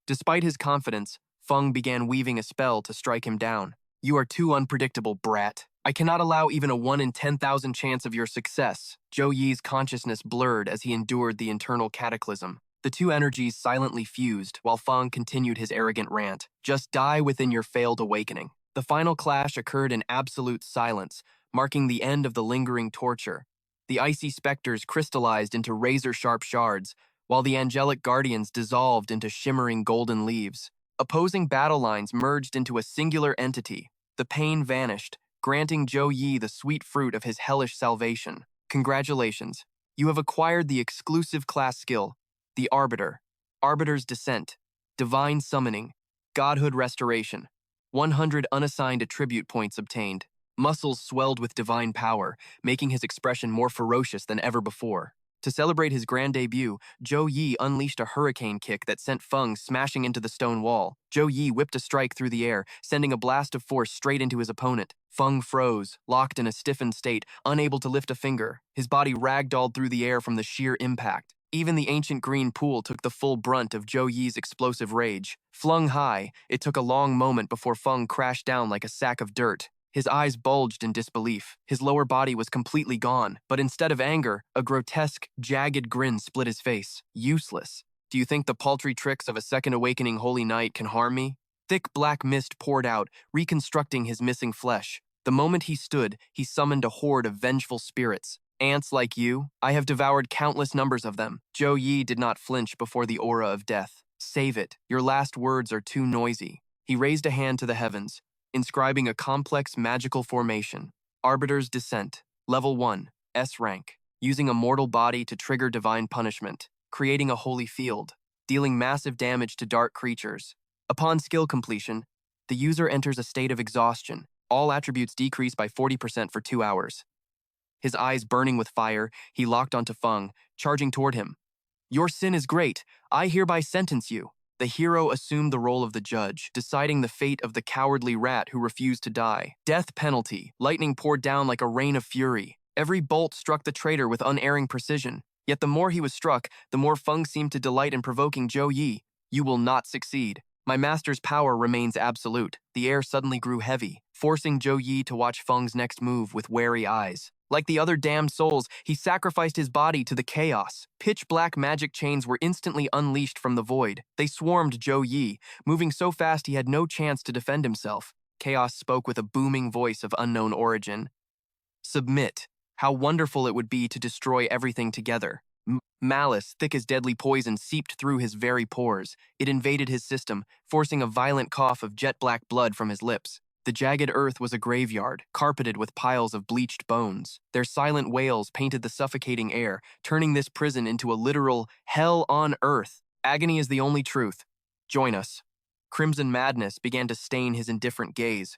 Despite his confidence, Feng began weaving a spell to strike him down. You are too unpredictable, brat. I cannot allow even a 1 in 10,000 chance of your success. Zhou Yi's consciousness blurred as he endured the internal cataclysm. The two energies silently fused while Feng continued his arrogant rant. Just die within your failed awakening. The final clash occurred in absolute silence, marking the end of the lingering torture. The icy specters crystallized into razor-sharp shards, while the angelic guardians dissolved into shimmering golden leaves. Opposing battle lines merged into a singular entity. The pain vanished, granting Zhou Yi the sweet fruit of his hellish salvation. Congratulations. You have acquired the exclusive class skill, the Arbiter, Arbiter's Descent, Divine Summoning, Godhood Restoration. 100 unassigned attribute points obtained. Muscles swelled with divine power, making his expression more ferocious than ever before. To celebrate his grand debut, Zhou Yi unleashed a hurricane kick that sent Feng smashing into the stone wall. Zhou Yi whipped a strike through the air, sending a blast of force straight into his opponent. Feng froze, locked in a stiffened state, unable to lift a finger. His body ragdolled through the air from the sheer impact. Even the ancient green pool took the full brunt of Zhou Yi's explosive rage. Flung high, it took a long moment before Feng crashed down like a sack of dirt. His eyes bulged in disbelief. His lower body was completely gone, but instead of anger, a grotesque, jagged grin split his face. Useless. Do you think the paltry tricks of a second awakening holy knight can harm me? Thick black mist poured out, reconstructing his missing flesh. The moment he stood, he summoned a horde of vengeful spirits. Ants like you, I have devoured countless numbers of them. Zhou Yi did not flinch before the aura of death. Save it. Your last words are too noisy. He raised a hand to the heavens, inscribing a complex magical formation. Arbiter's Descent, Level 1, S rank, using a mortal body to trigger divine punishment, creating a holy field, dealing massive damage to dark creatures. Upon skill completion, the user enters a state of exhaustion. All attributes decrease by 40% for 2 hours. His eyes burning with fire, he locked onto Feng, charging toward him. Your sin is great. I hereby sentence you. The hero assumed the role of the judge, deciding the fate of the cowardly rat who refused to die. Death penalty. Lightning poured down like a rain of fury. Every bolt struck the traitor with unerring precision. Yet the more he was struck, the more Feng seemed to delight in provoking Zhou Yi. You will not succeed. My master's power remains absolute. The air suddenly grew heavy, forcing Zhou Yi to watch Feng's next move with wary eyes. Like the other damned souls, he sacrificed his body to the chaos. Pitch-black magic chains were instantly unleashed from the void. They swarmed Zhou Yi, moving so fast he had no chance to defend himself. Chaos spoke with a booming voice of unknown origin. Submit. How wonderful it would be to destroy everything together. Malice, thick as deadly poison, seeped through his very pores. It invaded his system, forcing a violent cough of jet-black blood from his lips. The jagged earth was a graveyard, carpeted with piles of bleached bones. Their silent wails painted the suffocating air, turning this prison into a literal hell on earth. Agony is the only truth. Join us. Crimson madness began to stain his indifferent gaze.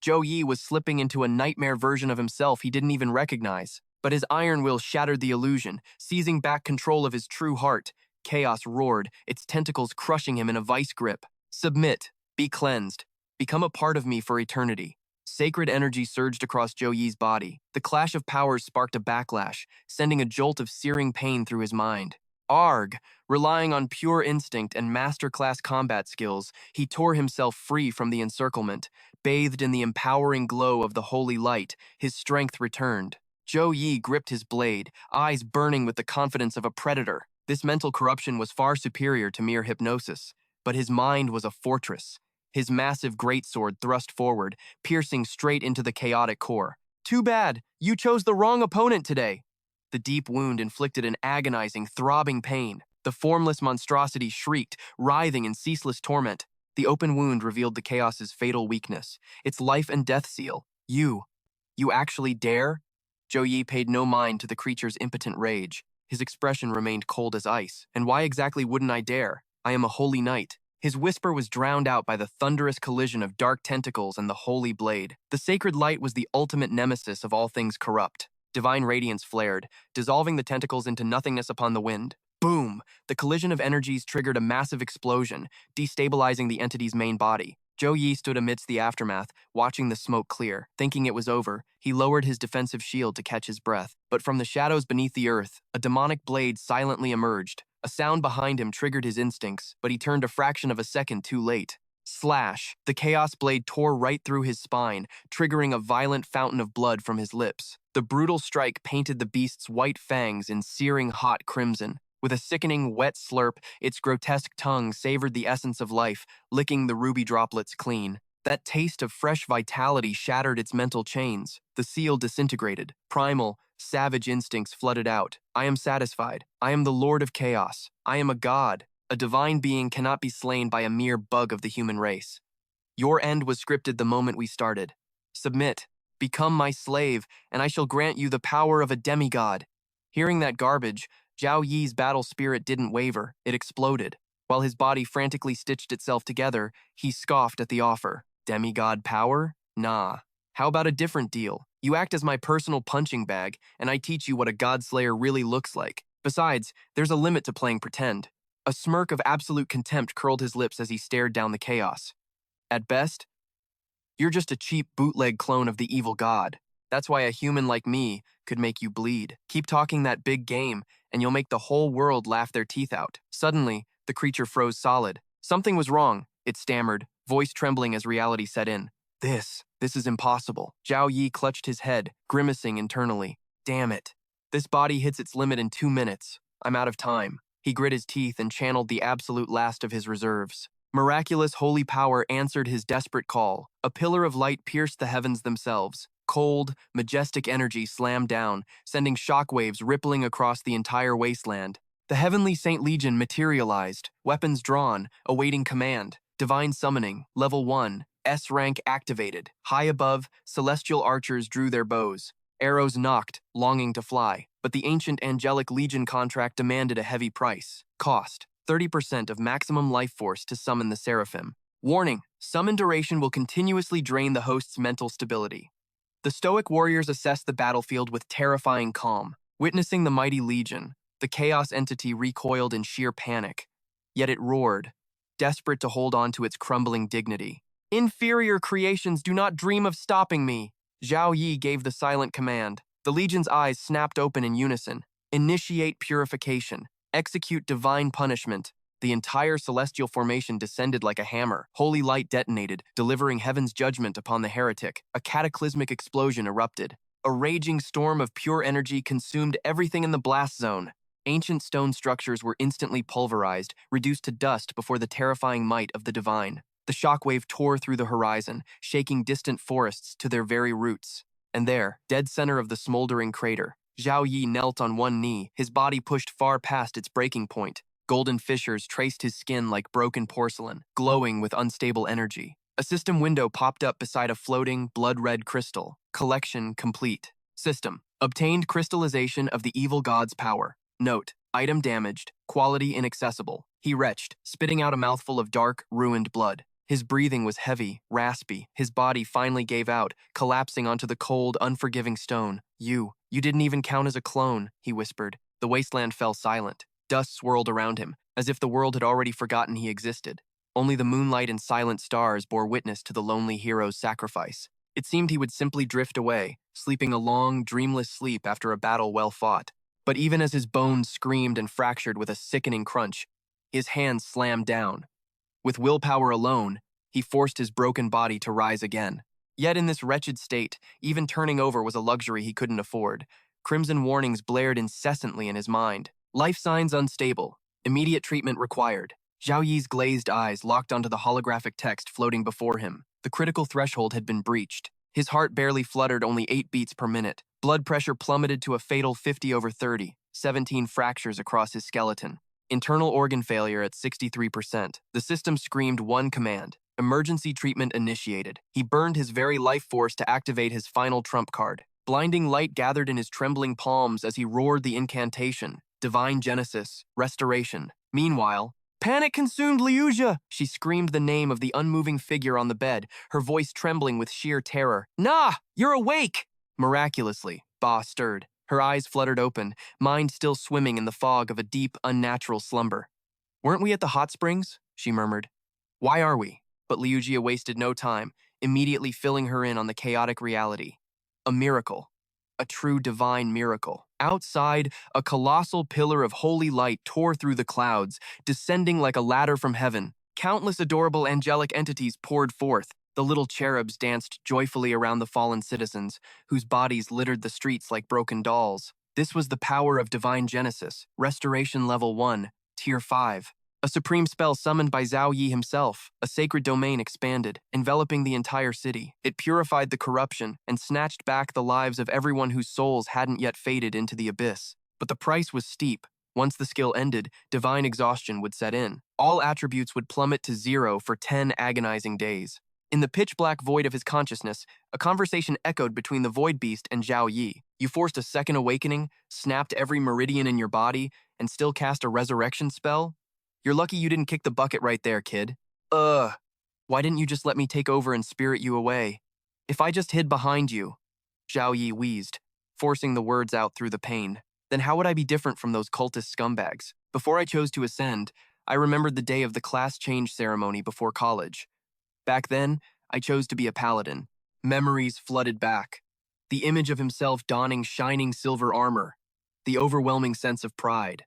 Zhou Yi was slipping into a nightmare version of himself he didn't even recognize. But his iron will shattered the illusion, seizing back control of his true heart. Chaos roared, its tentacles crushing him in a vice grip. Submit. Be cleansed. Become a part of me for eternity. Sacred energy surged across Zhou Yi's body. The clash of powers sparked a backlash, sending a jolt of searing pain through his mind. Arg! Relying on pure instinct and masterclass combat skills, he tore himself free from the encirclement. Bathed in the empowering glow of the holy light, his strength returned. Zhou Yi gripped his blade, eyes burning with the confidence of a predator. This mental corruption was far superior to mere hypnosis, but his mind was a fortress. His massive greatsword thrust forward, piercing straight into the chaotic core. Too bad, you chose the wrong opponent today. The deep wound inflicted an agonizing, throbbing pain. The formless monstrosity shrieked, writhing in ceaseless torment. The open wound revealed the chaos's fatal weakness, its life and death seal. You actually dare? Zhou Yi paid no mind to the creature's impotent rage. His expression remained cold as ice. And why exactly wouldn't I dare? I am a holy knight. His whisper was drowned out by the thunderous collision of dark tentacles and the holy blade. The sacred light was the ultimate nemesis of all things corrupt. Divine radiance flared, dissolving the tentacles into nothingness upon the wind. Boom! The collision of energies triggered a massive explosion, destabilizing the entity's main body. Zhou Yi stood amidst the aftermath, watching the smoke clear. Thinking it was over, he lowered his defensive shield to catch his breath. But from the shadows beneath the earth, a demonic blade silently emerged. A sound behind him triggered his instincts, but he turned a fraction of a second too late. Slash! The chaos blade tore right through his spine, triggering a violent fountain of blood from his lips. The brutal strike painted the beast's white fangs in searing hot crimson. With a sickening, wet slurp, its grotesque tongue savored the essence of life, licking the ruby droplets clean. That taste of fresh vitality shattered its mental chains. The seal disintegrated. Primal, savage instincts flooded out. I am satisfied. I am the Lord of Chaos. I am a god. A divine being cannot be slain by a mere bug of the human race. Your end was scripted the moment we started. Submit. Become my slave, and I shall grant you the power of a demigod. Hearing that garbage, Zhao Yi's battle spirit didn't waver, it exploded. While his body frantically stitched itself together, he scoffed at the offer. Demigod power? Nah. How about a different deal? You act as my personal punching bag, and I teach you what a godslayer really looks like. Besides, there's a limit to playing pretend. A smirk of absolute contempt curled his lips as he stared down the chaos. At best, you're just a cheap bootleg clone of the evil god. That's why a human like me could make you bleed. Keep talking that big game, and you'll make the whole world laugh their teeth out. Suddenly, the creature froze solid. Something was wrong, it stammered, voice trembling as reality set in. This is impossible. Zhao Yi clutched his head, grimacing internally. Damn it. This body hits its limit in 2 minutes. I'm out of time. He grit his teeth and channeled the absolute last of his reserves. Miraculous holy power answered his desperate call. A pillar of light pierced the heavens themselves. Cold, majestic energy slammed down, sending shockwaves rippling across the entire wasteland. The heavenly Saint Legion materialized, weapons drawn, awaiting command. Divine summoning, level 1, S rank activated. High above, celestial archers drew their bows. Arrows knocked, longing to fly. But the ancient angelic legion contract demanded a heavy price. Cost, 30% of maximum life force to summon the seraphim. Warning, summon duration will continuously drain the host's mental stability. The stoic warriors assessed the battlefield with terrifying calm. Witnessing the mighty legion, the chaos entity recoiled in sheer panic. Yet it roared, desperate to hold on to its crumbling dignity. Inferior creations do not dream of stopping me. Zhao Yi gave the silent command. The legion's eyes snapped open in unison. Initiate purification. Execute divine punishment. The entire celestial formation descended like a hammer. Holy light detonated, delivering heaven's judgment upon the heretic. A cataclysmic explosion erupted. A raging storm of pure energy consumed everything in the blast zone. Ancient stone structures were instantly pulverized, reduced to dust before the terrifying might of the divine. The shockwave tore through the horizon, shaking distant forests to their very roots. And there, dead center of the smoldering crater, Zhao Yi knelt on one knee, his body pushed far past its breaking point. Golden fissures traced his skin like broken porcelain, glowing with unstable energy. A system window popped up beside a floating, blood-red crystal. Collection complete. System. Obtained crystallization of the evil god's power. Note. Item damaged. Quality inaccessible. He retched, spitting out a mouthful of dark, ruined blood. His breathing was heavy, raspy. His body finally gave out, collapsing onto the cold, unforgiving stone. You didn't even count as a clone, he whispered. The wasteland fell silent. Dust swirled around him, as if the world had already forgotten he existed. Only the moonlight and silent stars bore witness to the lonely hero's sacrifice. It seemed he would simply drift away, sleeping a long, dreamless sleep after a battle well fought. But even as his bones screamed and fractured with a sickening crunch, his hands slammed down. With willpower alone, he forced his broken body to rise again. Yet in this wretched state, even turning over was a luxury he couldn't afford. Crimson warnings blared incessantly in his mind. Life signs unstable. Immediate treatment required. Zhao Yi's glazed eyes locked onto the holographic text floating before him. The critical threshold had been breached. His heart barely fluttered, only 8 beats per minute. Blood pressure plummeted to a fatal 50/30, 17 fractures across his skeleton. Internal organ failure at 63%. The system screamed one command. Emergency treatment initiated. He burned his very life force to activate his final trump card. Blinding light gathered in his trembling palms as he roared the incantation. divine genesis, restoration. Meanwhile, panic consumed Liuja. She screamed the name of the unmoving figure on the bed, her voice trembling with sheer terror. Nah, you're awake! Miraculously, Ba stirred. Her eyes fluttered open, mind still swimming in the fog of a deep, unnatural slumber. Weren't we at the hot springs? She murmured. Why are we? But Liugia wasted no time, immediately filling her in on the chaotic reality. A miracle. A true divine miracle. Outside, a colossal pillar of holy light tore through the clouds, descending like a ladder from heaven. Countless adorable angelic entities poured forth. The little cherubs danced joyfully around the fallen citizens, whose bodies littered the streets like broken dolls. This was the power of divine genesis, restoration level 1, tier 5. A supreme spell summoned by Zhao Yi himself, a sacred domain expanded, enveloping the entire city. It purified the corruption and snatched back the lives of everyone whose souls hadn't yet faded into the abyss. But the price was steep. Once the skill ended, divine exhaustion would set in. All attributes would plummet to 0 for 10 agonizing days. In the pitch-black void of his consciousness, a conversation echoed between the Void Beast and Zhao Yi. You forced a second awakening, snapped every meridian in your body, and still cast a resurrection spell? You're lucky you didn't kick the bucket right there, kid. Why didn't you just let me take over and spirit you away? If I just hid behind you, Zhao Yi wheezed, forcing the words out through the pain. Then how would I be different from those cultist scumbags? Before I chose to ascend, I remembered the day of the class change ceremony before college. Back then, I chose to be a paladin. Memories flooded back. The image of himself donning shining silver armor. The overwhelming sense of pride.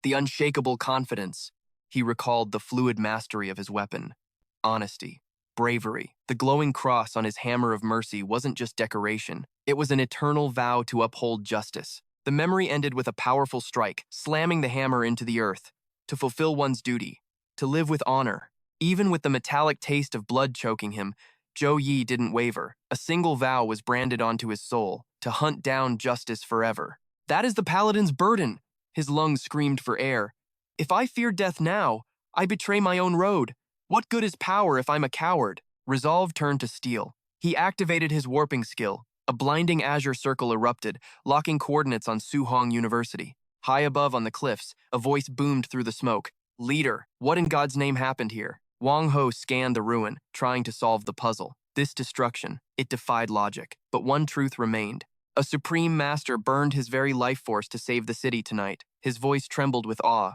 The unshakable confidence. He recalled the fluid mastery of his weapon. Honesty. Bravery. The glowing cross on his hammer of mercy wasn't just decoration. It was an eternal vow to uphold justice. The memory ended with a powerful strike, slamming the hammer into the earth. To fulfill one's duty. To live with honor. Even with the metallic taste of blood choking him, Zhou Yi didn't waver. A single vow was branded onto his soul, to hunt down justice forever. That is the paladin's burden. His lungs screamed for air. If I fear death now, I betray my own road. What good is power if I'm a coward? Resolve turned to steel. He activated his warping skill. A blinding azure circle erupted, locking coordinates on Suhong University. High above on the cliffs, a voice boomed through the smoke. Leader, what in God's name happened here? Wang Ho scanned the ruin, trying to solve the puzzle. This destruction, it defied logic. But one truth remained. A supreme master burned his very life force to save the city tonight. His voice trembled with awe.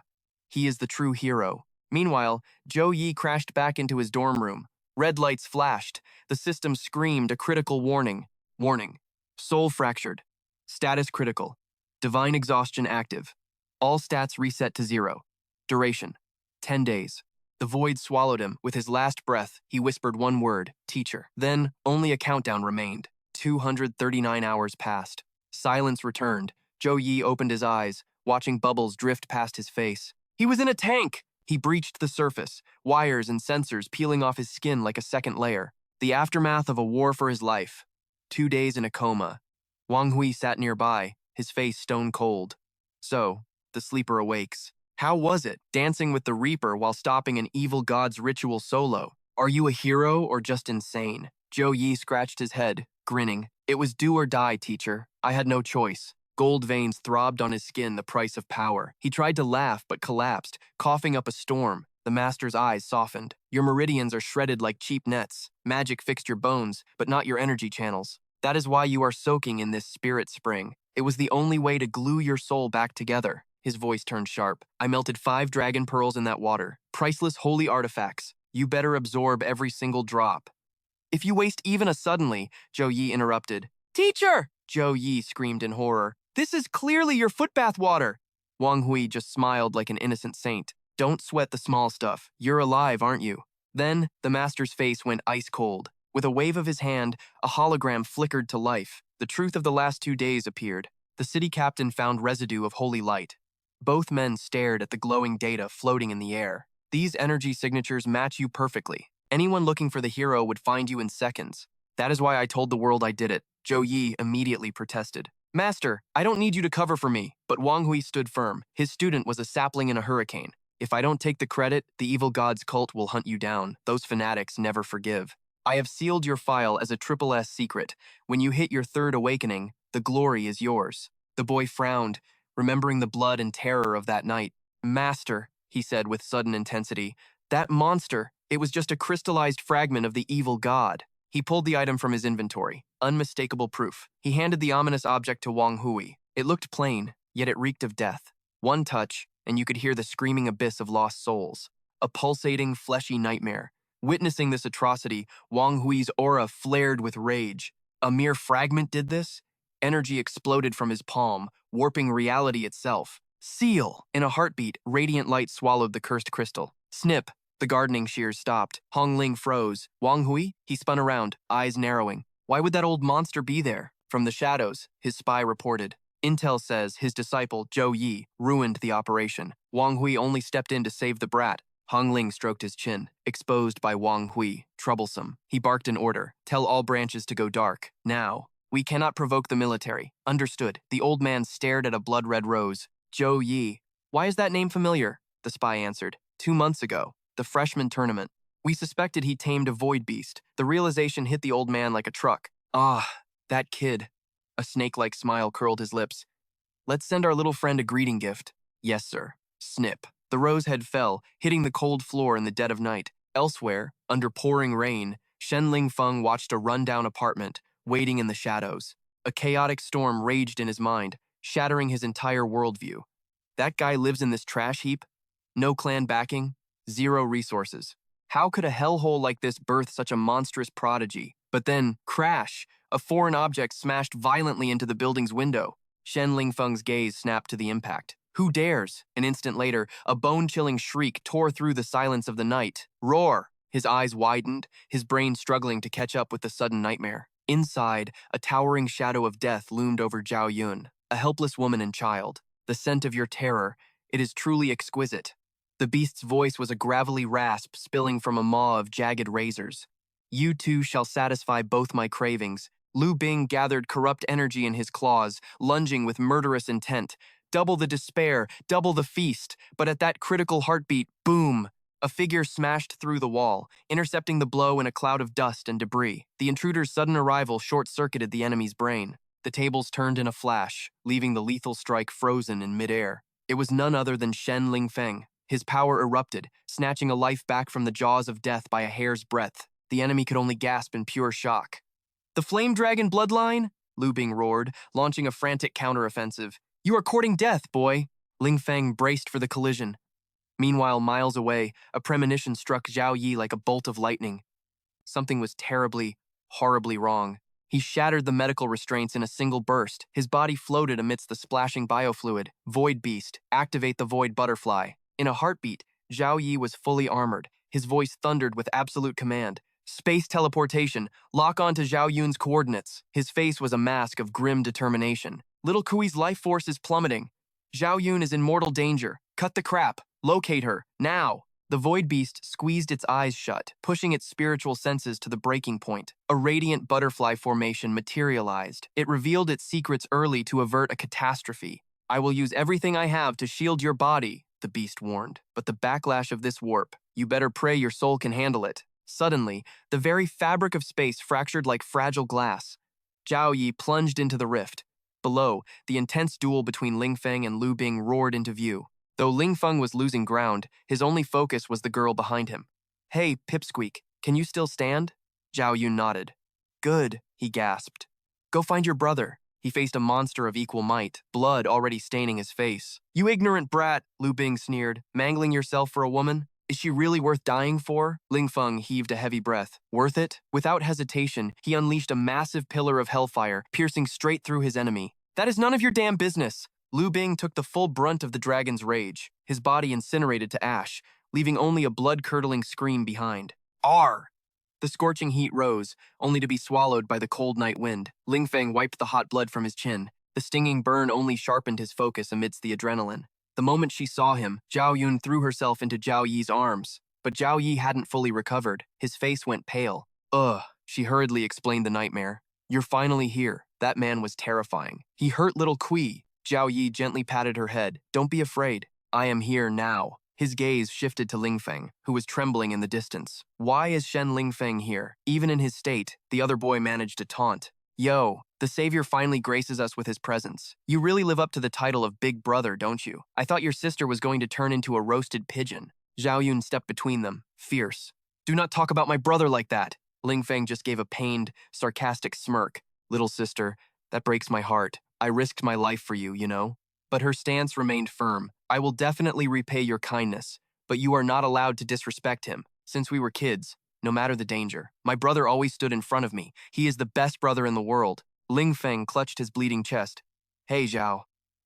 He is the true hero. Meanwhile, Zhou Yi crashed back into his dorm room. Red lights flashed. The system screamed a critical warning. Warning. Soul fractured. Status critical. Divine exhaustion active. All stats reset to 0. Duration. 10 days. The void swallowed him. With his last breath, he whispered one word, teacher. Then, only a countdown remained. 239 hours passed. Silence returned. Zhou Yi opened his eyes, watching bubbles drift past his face. He was in a tank! He breached the surface, wires and sensors peeling off his skin like a second layer. The aftermath of a war for his life. 2 days in a coma. Wang Hui sat nearby, his face stone cold. So, the sleeper awakes. How was it, dancing with the Reaper while stopping an evil god's ritual solo? Are you a hero or just insane? Zhou Yi scratched his head, grinning. It was do or die, teacher. I had no choice. Gold veins throbbed on his skin, the price of power. He tried to laugh but collapsed, coughing up a storm. The master's eyes softened. Your meridians are shredded like cheap nets. Magic fixed your bones, but not your energy channels. That is why you are soaking in this spirit spring. It was the only way to glue your soul back together. His voice turned sharp. I melted 5 dragon pearls in that water. Priceless holy artifacts. You better absorb every single drop. If you waste even a suddenly, Zhou Yi interrupted. Teacher! Zhou Yi screamed in horror. This is clearly your footbath water. Wang Hui just smiled like an innocent saint. Don't sweat the small stuff. You're alive, aren't you? Then, the master's face went ice cold. With a wave of his hand, a hologram flickered to life. The truth of the last 2 days appeared. The city captain found residue of holy light. Both men stared at the glowing data floating in the air. These energy signatures match you perfectly. Anyone looking for the hero would find you in seconds. That is why I told the world I did it. Zhou Yi immediately protested. Master, I don't need you to cover for me. But Wang Hui stood firm. His student was a sapling in a hurricane. If I don't take the credit, the evil god's cult will hunt you down. Those fanatics never forgive. I have sealed your file as a triple S secret. When you hit your 3rd awakening, the glory is yours. The boy frowned, remembering the blood and terror of that night. Master, he said with sudden intensity, that monster, it was just a crystallized fragment of the evil god. He pulled the item from his inventory, unmistakable proof. He handed the ominous object to Wang Hui. It looked plain, yet it reeked of death. One touch, and you could hear the screaming abyss of lost souls. A pulsating, fleshy nightmare. Witnessing this atrocity, Wang Hui's aura flared with rage. A mere fragment did this? Energy exploded from his palm, warping reality itself. Seal! In a heartbeat, radiant light swallowed the cursed crystal. Snip! The gardening shears stopped. Hong Ling froze. Wang Hui? He spun around, eyes narrowing. Why would that old monster be there? From the shadows, his spy reported. Intel says his disciple, Zhou Yi, ruined the operation. Wang Hui only stepped in to save the brat. Hong Ling stroked his chin, exposed by Wang Hui, troublesome. He barked an order. Tell all branches to go dark. Now. We cannot provoke the military. Understood. The old man stared at a blood-red rose. Zhou Yi. Why is that name familiar? The spy answered. 2 months ago. The freshman tournament. We suspected he tamed a void beast. The realization hit the old man like a truck. Ah, that kid. A snake-like smile curled his lips. Let's send our little friend a greeting gift. Yes, sir. Snip. The rose head fell, hitting the cold floor in the dead of night. Elsewhere, under pouring rain, Shen Lingfeng watched a rundown apartment, waiting in the shadows. A chaotic storm raged in his mind, shattering his entire worldview. That guy lives in this trash heap? No clan backing? Zero resources. How could a hellhole like this birth such a monstrous prodigy? But then, crash! A foreign object smashed violently into the building's window. Shen Lingfeng's gaze snapped to the impact. Who dares? An instant later, a bone-chilling shriek tore through the silence of the night. Roar! His eyes widened, his brain struggling to catch up with the sudden nightmare. Inside, a towering shadow of death loomed over Zhao Yun, a helpless woman and child. The scent of your terror, it is truly exquisite. The beast's voice was a gravelly rasp spilling from a maw of jagged razors. You too shall satisfy both my cravings. Lu Bing gathered corrupt energy in his claws, lunging with murderous intent. Double the despair, double the feast. But at that critical heartbeat, boom! A figure smashed through the wall, intercepting the blow in a cloud of dust and debris. The intruder's sudden arrival short-circuited the enemy's brain. The tables turned in a flash, leaving the lethal strike frozen in midair. It was none other than Shen Lingfeng. His power erupted, snatching a life back from the jaws of death by a hair's breadth. The enemy could only gasp in pure shock. The Flame Dragon bloodline? Lu Bing roared, launching a frantic counteroffensive. You are courting death, boy! Lingfeng braced for the collision. Meanwhile, miles away, a premonition struck Zhao Yi like a bolt of lightning. Something was terribly, horribly wrong. He shattered the medical restraints in a single burst. His body floated amidst the splashing biofluid. Void Beast, activate the Void Butterfly. In a heartbeat, Zhao Yi was fully armored. His voice thundered with absolute command. Space teleportation, lock on to Zhao Yun's coordinates. His face was a mask of grim determination. Little Kui's life force is plummeting. Zhao Yun is in mortal danger. Cut the crap. Locate her, now! The Void Beast squeezed its eyes shut, pushing its spiritual senses to the breaking point. A radiant butterfly formation materialized. It revealed its secrets early to avert a catastrophe. I will use everything I have to shield your body, the beast warned. But the backlash of this warp, you better pray your soul can handle it. Suddenly, the very fabric of space fractured like fragile glass. Zhao Yi plunged into the rift. Below, the intense duel between Lingfeng and Lu Bing roared into view. Though Lingfeng was losing ground, his only focus was the girl behind him. Hey, Pipsqueak, can you still stand? Zhao Yun nodded. Good, he gasped. Go find your brother. He faced a monster of equal might, blood already staining his face. You ignorant brat, Lu Bing sneered, mangling yourself for a woman? Is she really worth dying for? Lingfeng heaved a heavy breath. Worth it? Without hesitation, he unleashed a massive pillar of hellfire, piercing straight through his enemy. That is none of your damn business. Lu Bing took the full brunt of the dragon's rage, his body incinerated to ash, leaving only a blood-curdling scream behind. Arr! The scorching heat rose, only to be swallowed by the cold night wind. Lingfeng wiped the hot blood from his chin. The stinging burn only sharpened his focus amidst the adrenaline. The moment she saw him, Zhao Yun threw herself into Zhao Yi's arms. But Zhao Yi hadn't fully recovered. His face went pale. Ugh, she hurriedly explained the nightmare. You're finally here. That man was terrifying. He hurt little Kui. Zhao Yi gently patted her head. Don't be afraid. I am here now. His gaze shifted to Lingfeng, who was trembling in the distance. Why is Shen Lingfeng here? Even in his state, the other boy managed to taunt. Yo, The savior finally graces us with his presence. You really live up to the title of Big Brother, don't you? I thought your sister was going to turn into a roasted pigeon. Zhao Yun stepped between them, fierce. Do not talk about my brother like that. Ling Feng just gave a pained, sarcastic smirk. Little sister, that breaks my heart. I risked my life for you, you know? But her stance remained firm. I will definitely repay your kindness, but you are not allowed to disrespect him. Since we were kids, no matter the danger, my brother always stood in front of me. He is the best brother in the world. Ling Feng clutched his bleeding chest. Hey, Zhao.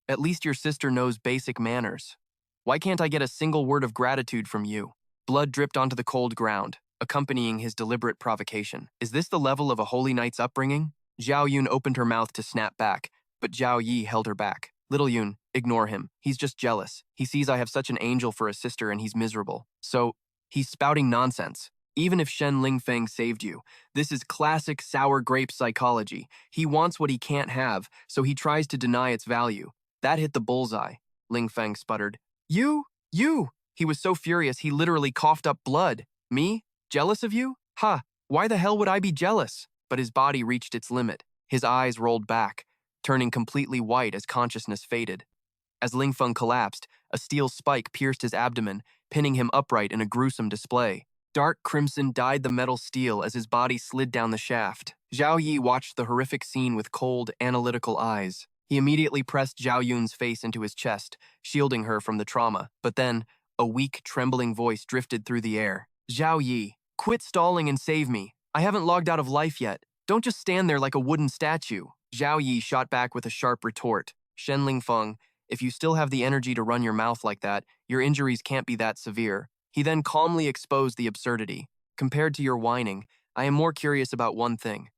At least your sister knows basic manners. Why can't I get a single word of gratitude from you? Blood dripped onto the cold ground, accompanying his deliberate provocation. Is this the level of a holy knight's upbringing? Zhao Yun opened her mouth to snap back, but Zhao Yi held her back. Little Yun, ignore him. He's just jealous. He sees I have such an angel for a sister and he's miserable. So, he's spouting nonsense. Even if Shen Lingfeng saved you, this is classic sour grape psychology. He wants what he can't have, so he tries to deny its value. That hit the bullseye. Lingfeng sputtered. You! He was so furious he literally coughed up blood. Me? Jealous of you? Ha! Why the hell would I be jealous? But his body reached its limit. His eyes rolled back, turning completely white as consciousness faded. As Lingfeng collapsed, a steel spike pierced his abdomen, pinning him upright in a gruesome display. Dark crimson dyed the metal steel as his body slid down the shaft. Zhao Yi watched the horrific scene with cold, analytical eyes. He immediately pressed Zhao Yun's face into his chest, shielding her from the trauma. But then, a weak, trembling voice drifted through the air. Zhao Yi, quit stalling and save me. I haven't logged out of life yet. Don't just stand there like a wooden statue. Zhao Yi shot back with a sharp retort. Shen Lingfeng, if you still have the energy to run your mouth like that, your injuries can't be that severe. He then calmly exposed the absurdity. Compared to your whining, I am more curious about one thing.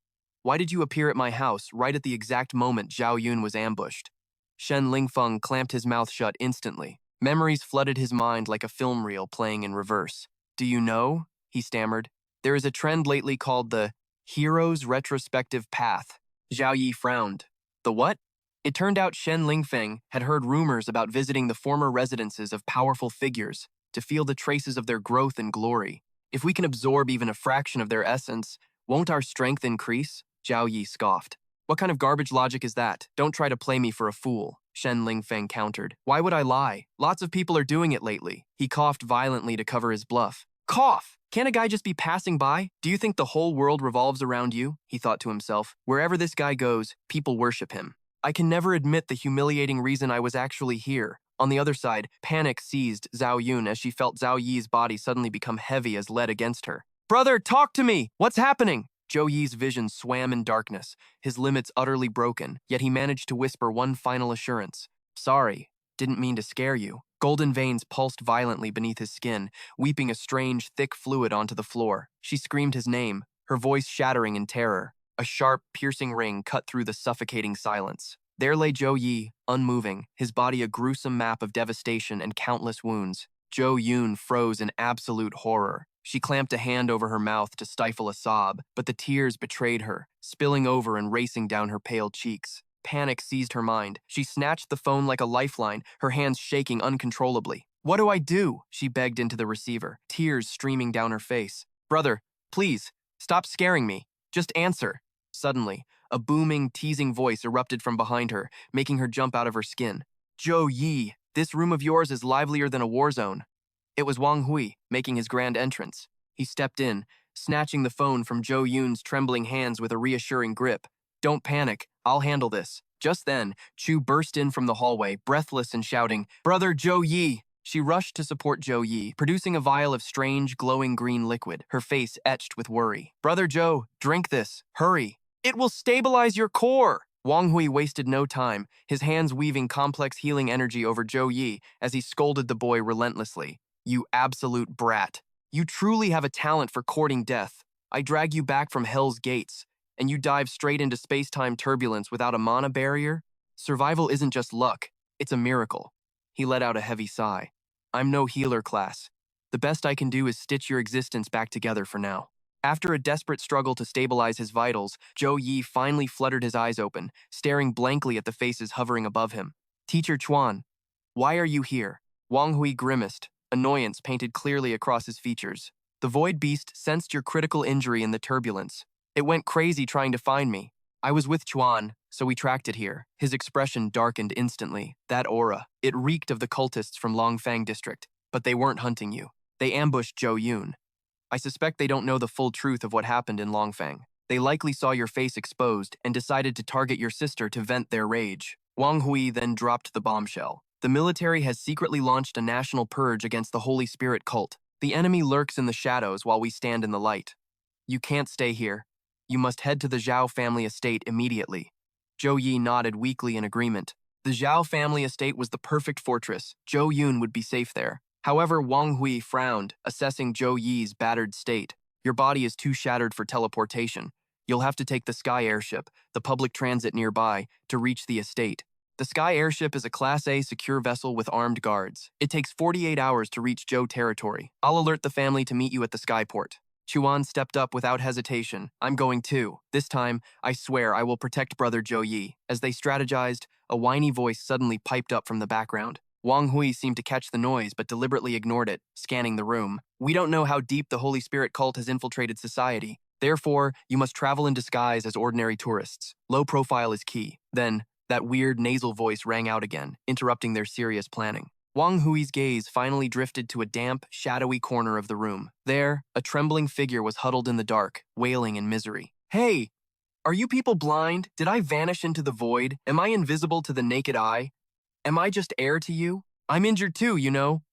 Why did you appear at my house right at the exact moment Zhao Yun was ambushed? Shen Lingfeng clamped his mouth shut instantly. Memories flooded his mind like a film reel playing in reverse. Do you know? He stammered. There is a trend lately called the Hero's Retrospective Path. Zhao Yi frowned. The what? It turned out Shen Lingfeng had heard rumors about visiting the former residences of powerful figures to feel the traces of their growth and glory. If we can absorb even a fraction of their essence, won't our strength increase? Zhao Yi scoffed. What kind of garbage logic is that? Don't try to play me for a fool, Shen Lingfeng countered. Why would I lie? Lots of people are doing it lately. He coughed violently to cover his bluff. Cough! Can't a guy just be passing by? Do you think the whole world revolves around you? He thought to himself. Wherever this guy goes, people worship him. I can never admit the humiliating reason I was actually here. On the other side, panic seized Zhao Yun as she felt Zhao Yi's body suddenly become heavy as lead against her. Brother, talk to me! What's happening? Zhou Yi's vision swam in darkness, his limits utterly broken, yet he managed to whisper one final assurance. Sorry, didn't mean to scare you. Golden veins pulsed violently beneath his skin, weeping a strange, thick fluid onto the floor. She screamed his name, her voice shattering in terror. A sharp, piercing ring cut through the suffocating silence. There lay Zhou Yi, unmoving, his body a gruesome map of devastation and countless wounds. Zhou Yun froze in absolute horror. She clamped a hand over her mouth to stifle a sob, but the tears betrayed her, spilling over and racing down her pale cheeks. Panic seized her mind. She snatched the phone like a lifeline, her hands shaking uncontrollably. What do I do? She begged into the receiver, tears streaming down her face. Brother, please, stop scaring me. Just answer. Suddenly, a booming, teasing voice erupted from behind her, making her jump out of her skin. Zhou Yi, this room of yours is livelier than a war zone. It was Wang Hui, making his grand entrance. He stepped in, snatching the phone from Zhou Yun's trembling hands with a reassuring grip. Don't panic, I'll handle this. Just then, Chu burst in from the hallway, breathless and shouting, Brother Zhou Yi! She rushed to support Zhou Yi, producing a vial of strange, glowing green liquid, her face etched with worry. Brother Zhou, drink this. Hurry. It will stabilize your core! Wang Hui wasted no time, his hands weaving complex healing energy over Zhou Yi as he scolded the boy relentlessly. You absolute brat. You truly have a talent for courting death. I drag you back from Hell's Gates, and you dive straight into space-time turbulence without a mana barrier? Survival isn't just luck, it's a miracle. He let out a heavy sigh. I'm no healer class. The best I can do is stitch your existence back together for now. After a desperate struggle to stabilize his vitals, Zhou Yi finally fluttered his eyes open, staring blankly at the faces hovering above him. Teacher Chuan, why are you here? Wang Hui grimaced, annoyance painted clearly across his features. The void beast sensed your critical injury in the turbulence. It went crazy trying to find me. I was with Chuan, so we tracked it here. His expression darkened instantly. That aura. It reeked of the cultists from Longfang District. But they weren't hunting you. They ambushed Zhou Yun. I suspect they don't know the full truth of what happened in Longfang. They likely saw your face exposed and decided to target your sister to vent their rage. Wang Hui then dropped the bombshell. The military has secretly launched a national purge against the Holy Spirit cult. The enemy lurks in the shadows while we stand in the light. You can't stay here. You must head to the Zhao family estate immediately. Zhou Yi nodded weakly in agreement. The Zhao family estate was the perfect fortress. Zhou Yun would be safe there. However, Wang Hui frowned, assessing Zhou Yi's battered state. Your body is too shattered for teleportation. You'll have to take the Sky Airship, the public transit nearby, to reach the estate. The Sky Airship is a Class A secure vessel with armed guards. It takes 48 hours to reach Zhou territory. I'll alert the family to meet you at the Skyport. Chuan stepped up without hesitation. I'm going too. This time, I swear I will protect brother Zhou Yi. As they strategized, a whiny voice suddenly piped up from the background. Wang Hui seemed to catch the noise but deliberately ignored it, scanning the room. We don't know how deep the Holy Spirit cult has infiltrated society. Therefore, you must travel in disguise as ordinary tourists. Low profile is key. Then, that weird nasal voice rang out again, interrupting their serious planning. Wang Hui's gaze finally drifted to a damp, shadowy corner of the room. There, a trembling figure was huddled in the dark, wailing in misery. Hey! Are you people blind? Did I vanish into the void? Am I invisible to the naked eye? Am I just air to you? I'm injured too, you know.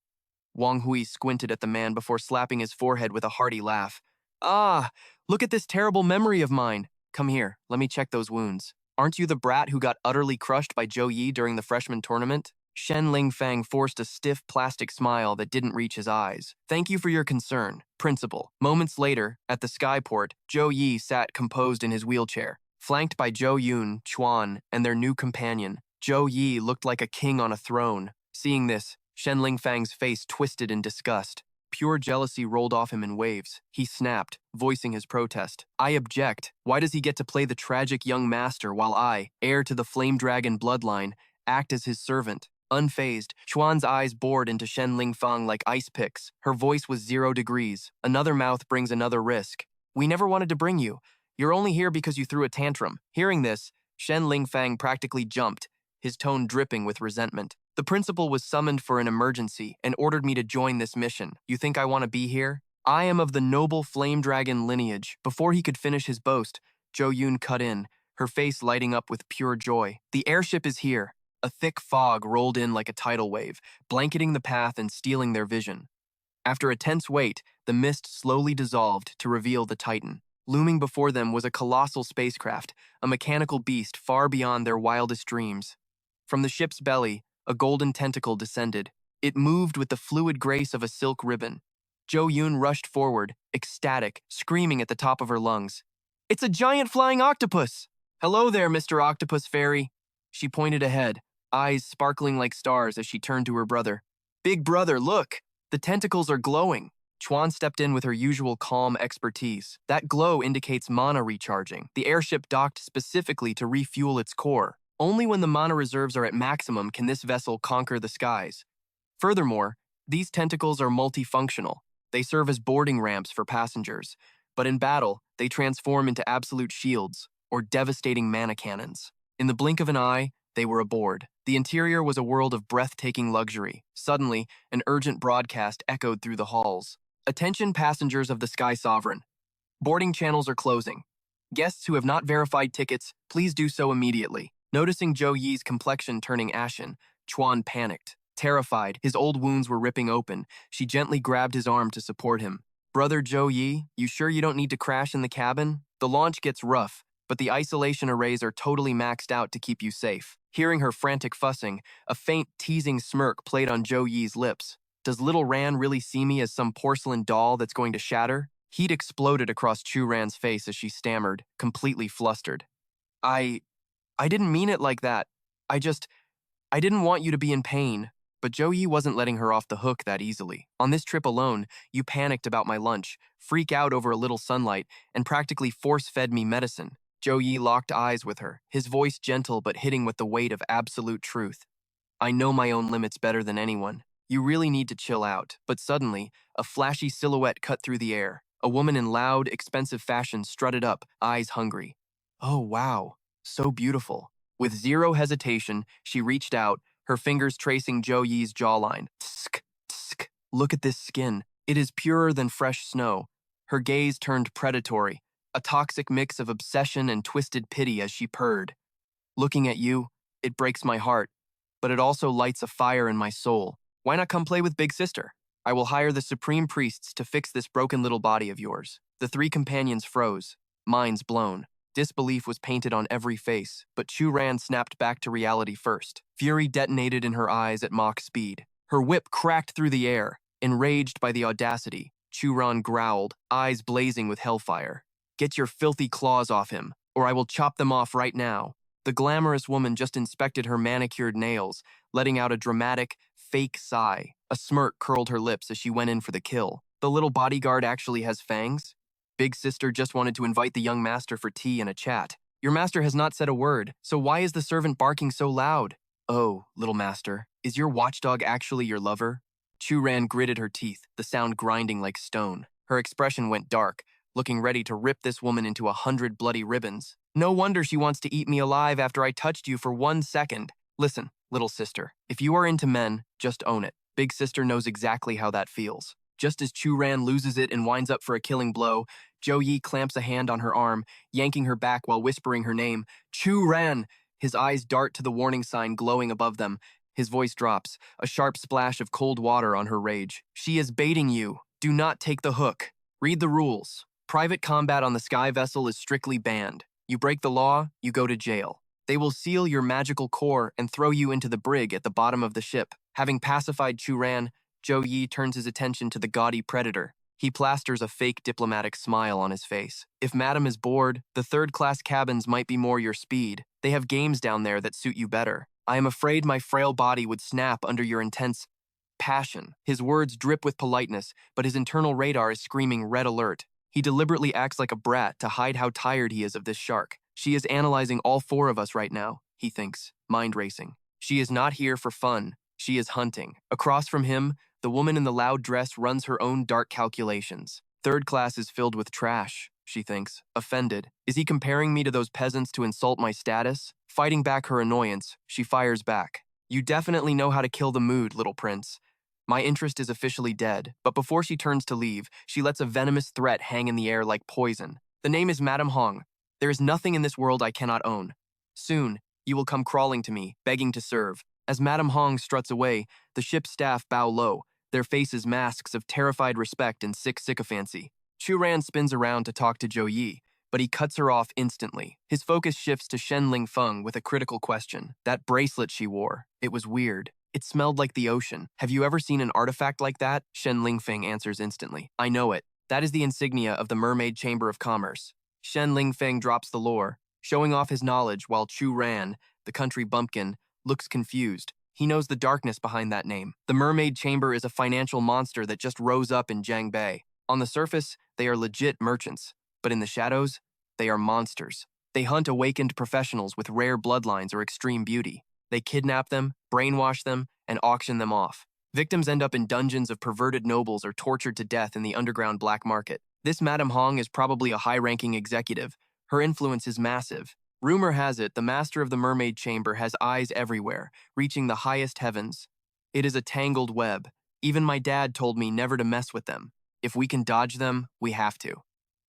Wang Hui squinted at the man before slapping his forehead with a hearty laugh. Ah, look at this terrible memory of mine. Come here, let me check those wounds. Aren't you the brat who got utterly crushed by Zhou Yi during the freshman tournament? Shen Lingfang forced a stiff plastic smile that didn't reach his eyes. Thank you for your concern, Principal. Moments later, at the Skyport, Zhou Yi sat composed in his wheelchair, flanked by Zhou Yun, Chuan, and their new companion. Zhou Yi looked like a king on a throne. Seeing this, Shen Lingfang's face twisted in disgust. Pure jealousy rolled off him in waves. He snapped, voicing his protest. I object. Why does he get to play the tragic young master while I, heir to the Flame Dragon bloodline, act as his servant? Unfazed, Chuan's eyes bored into Shen Lingfang like ice picks. Her voice was 0 degrees. Another mouth brings another risk. We never wanted to bring you. You're only here because you threw a tantrum. Hearing this, Shen Lingfang practically jumped, his tone dripping with resentment. The principal was summoned for an emergency and ordered me to join this mission. You think I want to be here? I am of the noble Flame Dragon lineage. Before he could finish his boast, Zhou Yun cut in, her face lighting up with pure joy. The airship is here. A thick fog rolled in like a tidal wave, blanketing the path and stealing their vision. After a tense wait, the mist slowly dissolved to reveal the Titan. Looming before them was a colossal spacecraft, a mechanical beast far beyond their wildest dreams. From the ship's belly, a golden tentacle descended. It moved with the fluid grace of a silk ribbon. Zhou Yun rushed forward, ecstatic, screaming at the top of her lungs. It's a giant flying octopus! Hello there, Mr. Octopus Fairy. She pointed ahead, eyes sparkling like stars as she turned to her brother. Big brother, look! The tentacles are glowing. Chuan stepped in with her usual calm expertise. That glow indicates mana recharging. The airship docked specifically to refuel its core. Only when the mana reserves are at maximum can this vessel conquer the skies. Furthermore, these tentacles are multifunctional. They serve as boarding ramps for passengers, but in battle, they transform into absolute shields, or devastating mana cannons. In the blink of an eye, they were aboard. The interior was a world of breathtaking luxury. Suddenly, an urgent broadcast echoed through the halls. Attention passengers of the Sky Sovereign. Boarding channels are closing. Guests who have not verified tickets, please do so immediately. Noticing Zhou Yi's complexion turning ashen, Chuan panicked. Terrified, his old wounds were ripping open. She gently grabbed his arm to support him. Brother Zhou Yi, you sure you don't need to crash in the cabin? The launch gets rough, but the isolation arrays are totally maxed out to keep you safe. Hearing her frantic fussing, a faint, teasing smirk played on Zhou Yi's lips. Does little Ran really see me as some porcelain doll that's going to shatter? Heat exploded across Chu Ran's face as she stammered, completely flustered. I didn't mean it like that. I didn't want you to be in pain. But Zhou Yi wasn't letting her off the hook that easily. On this trip alone, you panicked about my lunch, freak out over a little sunlight, and practically force-fed me medicine. Zhou Yi locked eyes with her, his voice gentle but hitting with the weight of absolute truth. I know my own limits better than anyone. You really need to chill out. But suddenly, a flashy silhouette cut through the air. A woman in loud, expensive fashion strutted up, eyes hungry. Oh, wow. So beautiful. With zero hesitation, she reached out, her fingers tracing Zhou Yi's jawline. Tsk, tsk. Look at this skin. It is purer than fresh snow. Her gaze turned predatory, a toxic mix of obsession and twisted pity as she purred. Looking at you, it breaks my heart, but it also lights a fire in my soul. Why not come play with Big Sister? I will hire the supreme priests to fix this broken little body of yours. The three companions froze, minds blown. Disbelief was painted on every face, but Chu Ran snapped back to reality first. Fury detonated in her eyes at Mach speed. Her whip cracked through the air. Enraged by the audacity, Chu Ran growled, eyes blazing with hellfire. Get your filthy claws off him, or I will chop them off right now. The glamorous woman just inspected her manicured nails, letting out a dramatic, fake sigh. A smirk curled her lips as she went in for the kill. The little bodyguard actually has fangs? Big Sister just wanted to invite the young master for tea and a chat. Your master has not said a word, so why is the servant barking so loud? Oh, little master, is your watchdog actually your lover? Chu Ran gritted her teeth, the sound grinding like stone. Her expression went dark, looking ready to rip this woman into 100 bloody ribbons. No wonder she wants to eat me alive after I touched you for 1 second. Listen, little sister, if you are into men, just own it. Big Sister knows exactly how that feels. Just as Chu Ran loses it and winds up for a killing blow, Zhou Yi clamps a hand on her arm, yanking her back while whispering her name. Chu Ran! His eyes dart to the warning sign glowing above them. His voice drops, a sharp splash of cold water on her rage. She is baiting you. Do not take the hook. Read the rules. Private combat on the sky vessel is strictly banned. You break the law, you go to jail. They will seal your magical core and throw you into the brig at the bottom of the ship. Having pacified Chu Ran, Zhou Yi turns his attention to the gaudy predator. He plasters a fake diplomatic smile on his face. If Madam is bored, the third-class cabins might be more your speed. They have games down there that suit you better. I am afraid my frail body would snap under your intense passion. His words drip with politeness, but his internal radar is screaming red alert. He deliberately acts like a brat to hide how tired he is of this shark. She is analyzing all 4 of us right now, he thinks, mind racing. She is not here for fun. She is hunting. Across from him, the woman in the loud dress runs her own dark calculations. Third class is filled with trash, she thinks, offended. Is he comparing me to those peasants to insult my status? Fighting back her annoyance, she fires back. You definitely know how to kill the mood, little prince. My interest is officially dead, but before she turns to leave, she lets a venomous threat hang in the air like poison. The name is Madame Hong. There is nothing in this world I cannot own. Soon, you will come crawling to me, begging to serve. As Madame Hong struts away, the ship's staff bow low, their faces masks of terrified respect and sick sycophancy. Chu Ran spins around to talk to Zhou Yi, but he cuts her off instantly. His focus shifts to Shen Lingfeng with a critical question. That bracelet she wore, it was weird. It smelled like the ocean. Have you ever seen an artifact like that? Shen Lingfeng answers instantly. I know it. That is the insignia of the Mermaid Chamber of Commerce. Shen Lingfeng drops the lore, showing off his knowledge while Chu Ran, the country bumpkin, looks confused. He knows the darkness behind that name. The Mermaid Chamber is a financial monster that just rose up in Jiang Bay. On the surface, they are legit merchants, but in the shadows, they are monsters. They hunt awakened professionals with rare bloodlines or extreme beauty. They kidnap them, brainwash them, and auction them off. Victims end up in dungeons of perverted nobles or tortured to death in the underground black market. This Madame Hong is probably a high-ranking executive. Her influence is massive. Rumor has it the master of the Mermaid Chamber has eyes everywhere, reaching the highest heavens. It is a tangled web. Even my dad told me never to mess with them. If we can dodge them, we have to.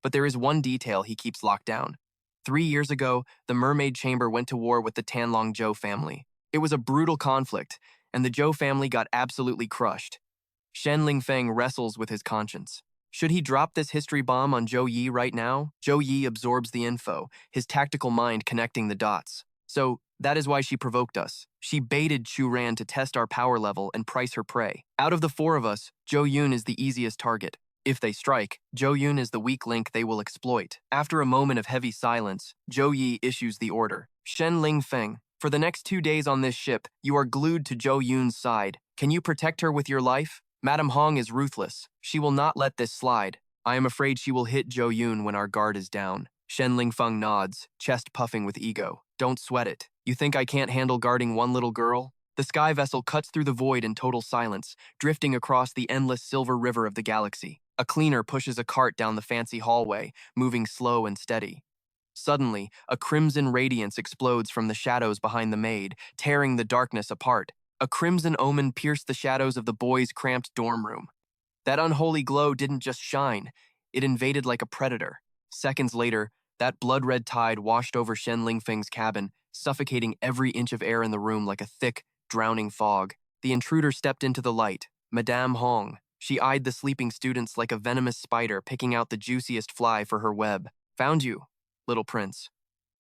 But there is one detail he keeps locked down. 3 years ago, the Mermaid Chamber went to war with the Tanlong Zhou family. It was a brutal conflict, and the Zhou family got absolutely crushed. Shen Lingfeng wrestles with his conscience. Should he drop this history bomb on Zhou Yi right now? Zhou Yi absorbs the info, his tactical mind connecting the dots. So, that is why she provoked us. She baited Chu Ran to test our power level and price her prey. Out of the 4 of us, Zhou Yun is the easiest target. If they strike, Zhou Yun is the weak link they will exploit. After a moment of heavy silence, Zhou Yi issues the order. Shen Lingfeng, for the next 2 days on this ship, you are glued to Zhou Yun's side. Can you protect her with your life? Madame Hong is ruthless. She will not let this slide. I am afraid she will hit Zhou Yun when our guard is down. Shen Lingfeng nods, chest puffing with ego. Don't sweat it. You think I can't handle guarding one little girl? The sky vessel cuts through the void in total silence, drifting across the endless silver river of the galaxy. A cleaner pushes a cart down the fancy hallway, moving slow and steady. Suddenly, a crimson radiance explodes from the shadows behind the maid, tearing the darkness apart. A crimson omen pierced the shadows of the boys' cramped dorm room. That unholy glow didn't just shine, it invaded like a predator. Seconds later, that blood-red tide washed over Shen Lingfeng's cabin, suffocating every inch of air in the room like a thick, drowning fog. The intruder stepped into the light, Madame Hong. She eyed the sleeping students like a venomous spider picking out the juiciest fly for her web. Found you, little prince.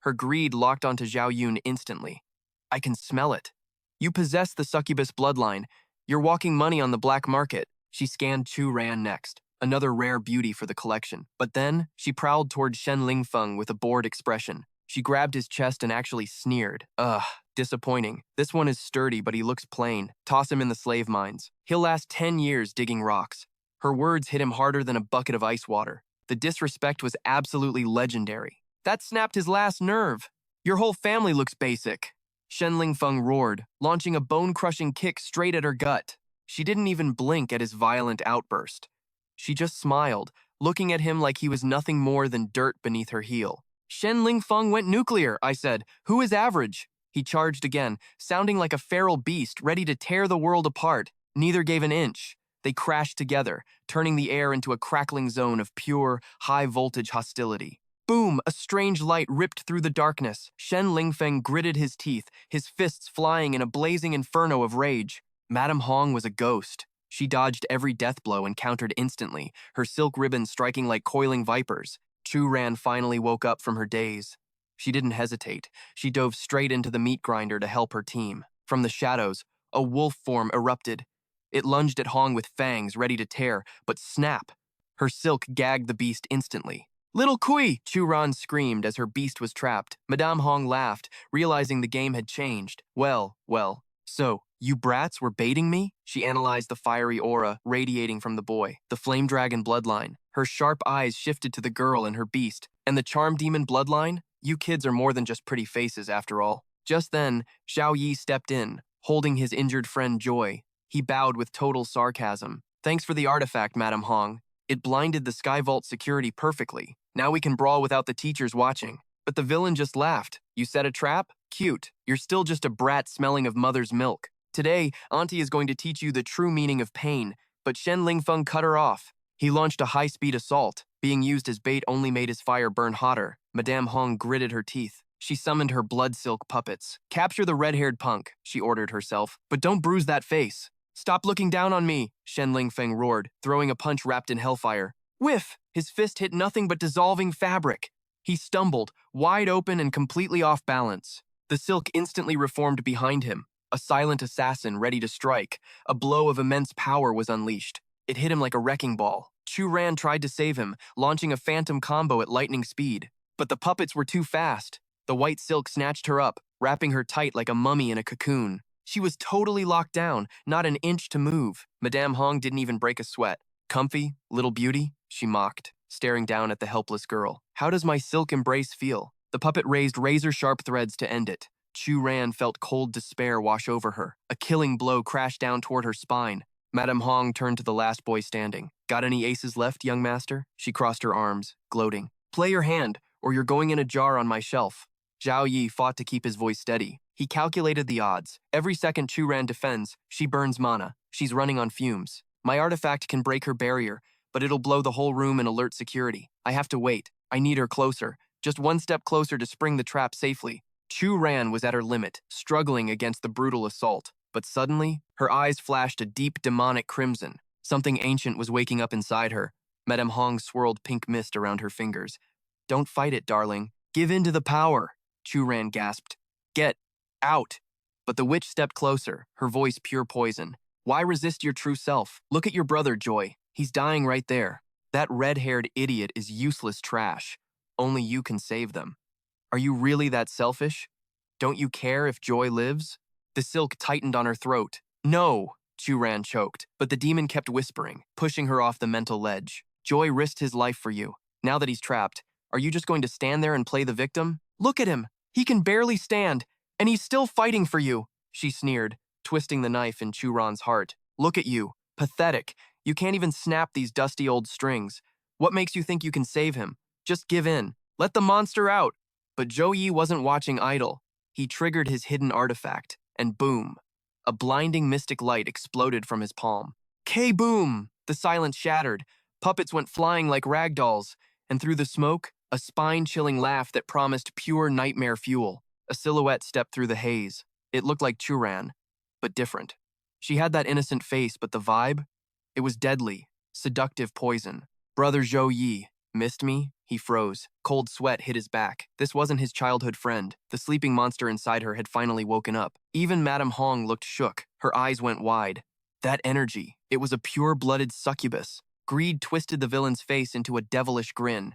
Her greed locked onto Zhao Yun instantly. I can smell it. You possess the succubus bloodline. You're walking money on the black market. She scanned Chu Ran next, another rare beauty for the collection. But then, she prowled toward Shen Lingfeng with a bored expression. She grabbed his chest and actually sneered. Ugh, disappointing. This one is sturdy, but he looks plain. Toss him in the slave mines. He'll last 10 years digging rocks. Her words hit him harder than a bucket of ice water. The disrespect was absolutely legendary. That snapped his last nerve. Your whole family looks basic. Shen Lingfeng roared, launching a bone-crushing kick straight at her gut. She didn't even blink at his violent outburst. She just smiled, looking at him like he was nothing more than dirt beneath her heel. Shen Lingfeng went nuclear, I said. Who is average? He charged again, sounding like a feral beast ready to tear the world apart. Neither gave an inch. They crashed together, turning the air into a crackling zone of pure, high-voltage hostility. Boom! A strange light ripped through the darkness. Shen Lingfeng gritted his teeth, his fists flying in a blazing inferno of rage. Madame Hong was a ghost. She dodged every death blow and countered instantly, her silk ribbons striking like coiling vipers. Chu Ran finally woke up from her daze. She didn't hesitate. She dove straight into the meat grinder to help her team. From the shadows, a wolf form erupted. It lunged at Hong with fangs ready to tear, but snap! Her silk gagged the beast instantly. Little Kui! Chu Ran screamed as her beast was trapped. Madame Hong laughed, realizing the game had changed. Well. So, you brats were baiting me? She analyzed the fiery aura radiating from the boy, the flame dragon bloodline. Her sharp eyes shifted to the girl and her beast. And the charm demon bloodline? You kids are more than just pretty faces, after all. Just then, Xiao Yi stepped in, holding his injured friend Joy. He bowed with total sarcasm. Thanks for the artifact, Madame Hong. It blinded the Skyvault security perfectly. Now we can brawl without the teachers watching. But the villain just laughed. You set a trap? Cute. You're still just a brat smelling of mother's milk. Today, Auntie is going to teach you the true meaning of pain, but Shen Lingfeng cut her off. He launched a high-speed assault. Being used as bait only made his fire burn hotter. Madame Hong gritted her teeth. She summoned her blood-silk puppets. Capture the red-haired punk, she ordered herself. But don't bruise that face. Stop looking down on me, Shen Lingfeng roared, throwing a punch wrapped in hellfire. Whiff! His fist hit nothing but dissolving fabric. He stumbled, wide open and completely off balance. The silk instantly reformed behind him. A silent assassin ready to strike. A blow of immense power was unleashed. It hit him like a wrecking ball. Chu Ran tried to save him, launching a phantom combo at lightning speed. But the puppets were too fast. The white silk snatched her up, wrapping her tight like a mummy in a cocoon. She was totally locked down, not an inch to move. Madame Hong didn't even break a sweat. Comfy, little beauty? She mocked, staring down at the helpless girl. How does my silk embrace feel? The puppet raised razor-sharp threads to end it. Chu Ran felt cold despair wash over her. A killing blow crashed down toward her spine. Madame Hong turned to the last boy standing. Got any aces left, young master? She crossed her arms, gloating. Play your hand, or you're going in a jar on my shelf. Zhao Yi fought to keep his voice steady. He calculated the odds. Every second Chu Ran defends, she burns mana. She's running on fumes. My artifact can break her barrier, but it'll blow the whole room and alert security. I have to wait. I need her closer. Just one step closer to spring the trap safely. Chu Ran was at her limit, struggling against the brutal assault. But suddenly, her eyes flashed a deep demonic crimson. Something ancient was waking up inside her. Madame Hong swirled pink mist around her fingers. Don't fight it, darling. Give in to the power. Chu Ran gasped. Get out. But the witch stepped closer, her voice pure poison. Why resist your true self? Look at your brother, Joy. He's dying right there. That red-haired idiot is useless trash. Only you can save them. Are you really that selfish? Don't you care if Joy lives? The silk tightened on her throat. No, Chu Ran choked, but the demon kept whispering, pushing her off the mental ledge. Joy risked his life for you. Now that he's trapped, are you just going to stand there and play the victim? Look at him. He can barely stand, and he's still fighting for you, she sneered, twisting the knife in Chu Ran's heart. Look at you. Pathetic. You can't even snap these dusty old strings. What makes you think you can save him? Just give in. Let the monster out. But Zhou Yi wasn't watching idle. He triggered his hidden artifact, and boom, a blinding mystic light exploded from his palm. K-boom! The silence shattered. Puppets went flying like ragdolls, and through the smoke, a spine-chilling laugh that promised pure nightmare fuel. A silhouette stepped through the haze. It looked like Churan, but different. She had that innocent face, but the vibe? It was deadly, seductive poison. Brother Zhou Yi, missed me? He froze. Cold sweat hit his back. This wasn't his childhood friend. The sleeping monster inside her had finally woken up. Even Madame Hong looked shook. Her eyes went wide. That energy, it was a pure-blooded succubus. Greed twisted the villain's face into a devilish grin.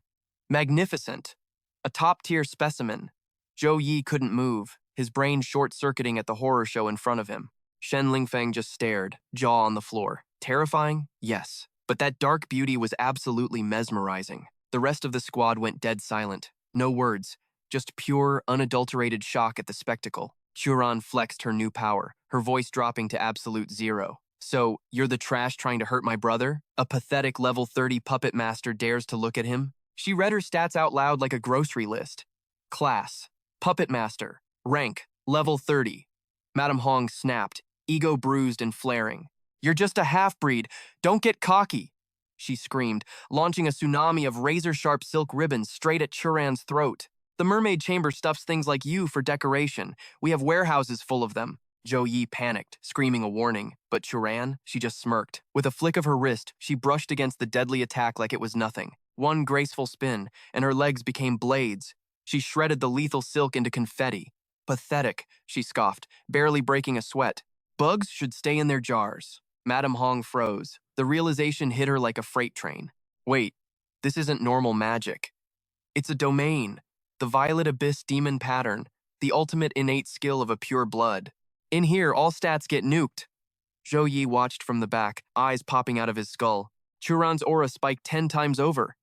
Magnificent. A top-tier specimen. Zhou Yi couldn't move, his brain short-circuiting at the horror show in front of him. Shen Lingfeng just stared, jaw on the floor. Terrifying? Yes. But that dark beauty was absolutely mesmerizing. The rest of the squad went dead silent. No words, just pure, unadulterated shock at the spectacle. Churan flexed her new power, her voice dropping to absolute zero. So, you're the trash trying to hurt my brother? A pathetic level 30 puppet master dares to look at him? She read her stats out loud like a grocery list. Class, puppet master, rank, level 30. Madame Hong snapped, ego bruised and flaring. You're just a half-breed. Don't get cocky, she screamed, launching a tsunami of razor-sharp silk ribbons straight at Churan's throat. The mermaid chamber stuffs things like you for decoration. We have warehouses full of them. Zhou Yi panicked, screaming a warning. But Churan, she just smirked. With a flick of her wrist, she brushed against the deadly attack like it was nothing. One graceful spin, and her legs became blades. She shredded the lethal silk into confetti. Pathetic, she scoffed, barely breaking a sweat. Bugs should stay in their jars. Madame Hong froze. The realization hit her like a freight train. Wait, this isn't normal magic. It's a domain. The Violet Abyss demon pattern. The ultimate innate skill of a pure blood. In here, all stats get nuked. Zhou Yi watched from the back, eyes popping out of his skull. Churan's aura spiked 10 times over.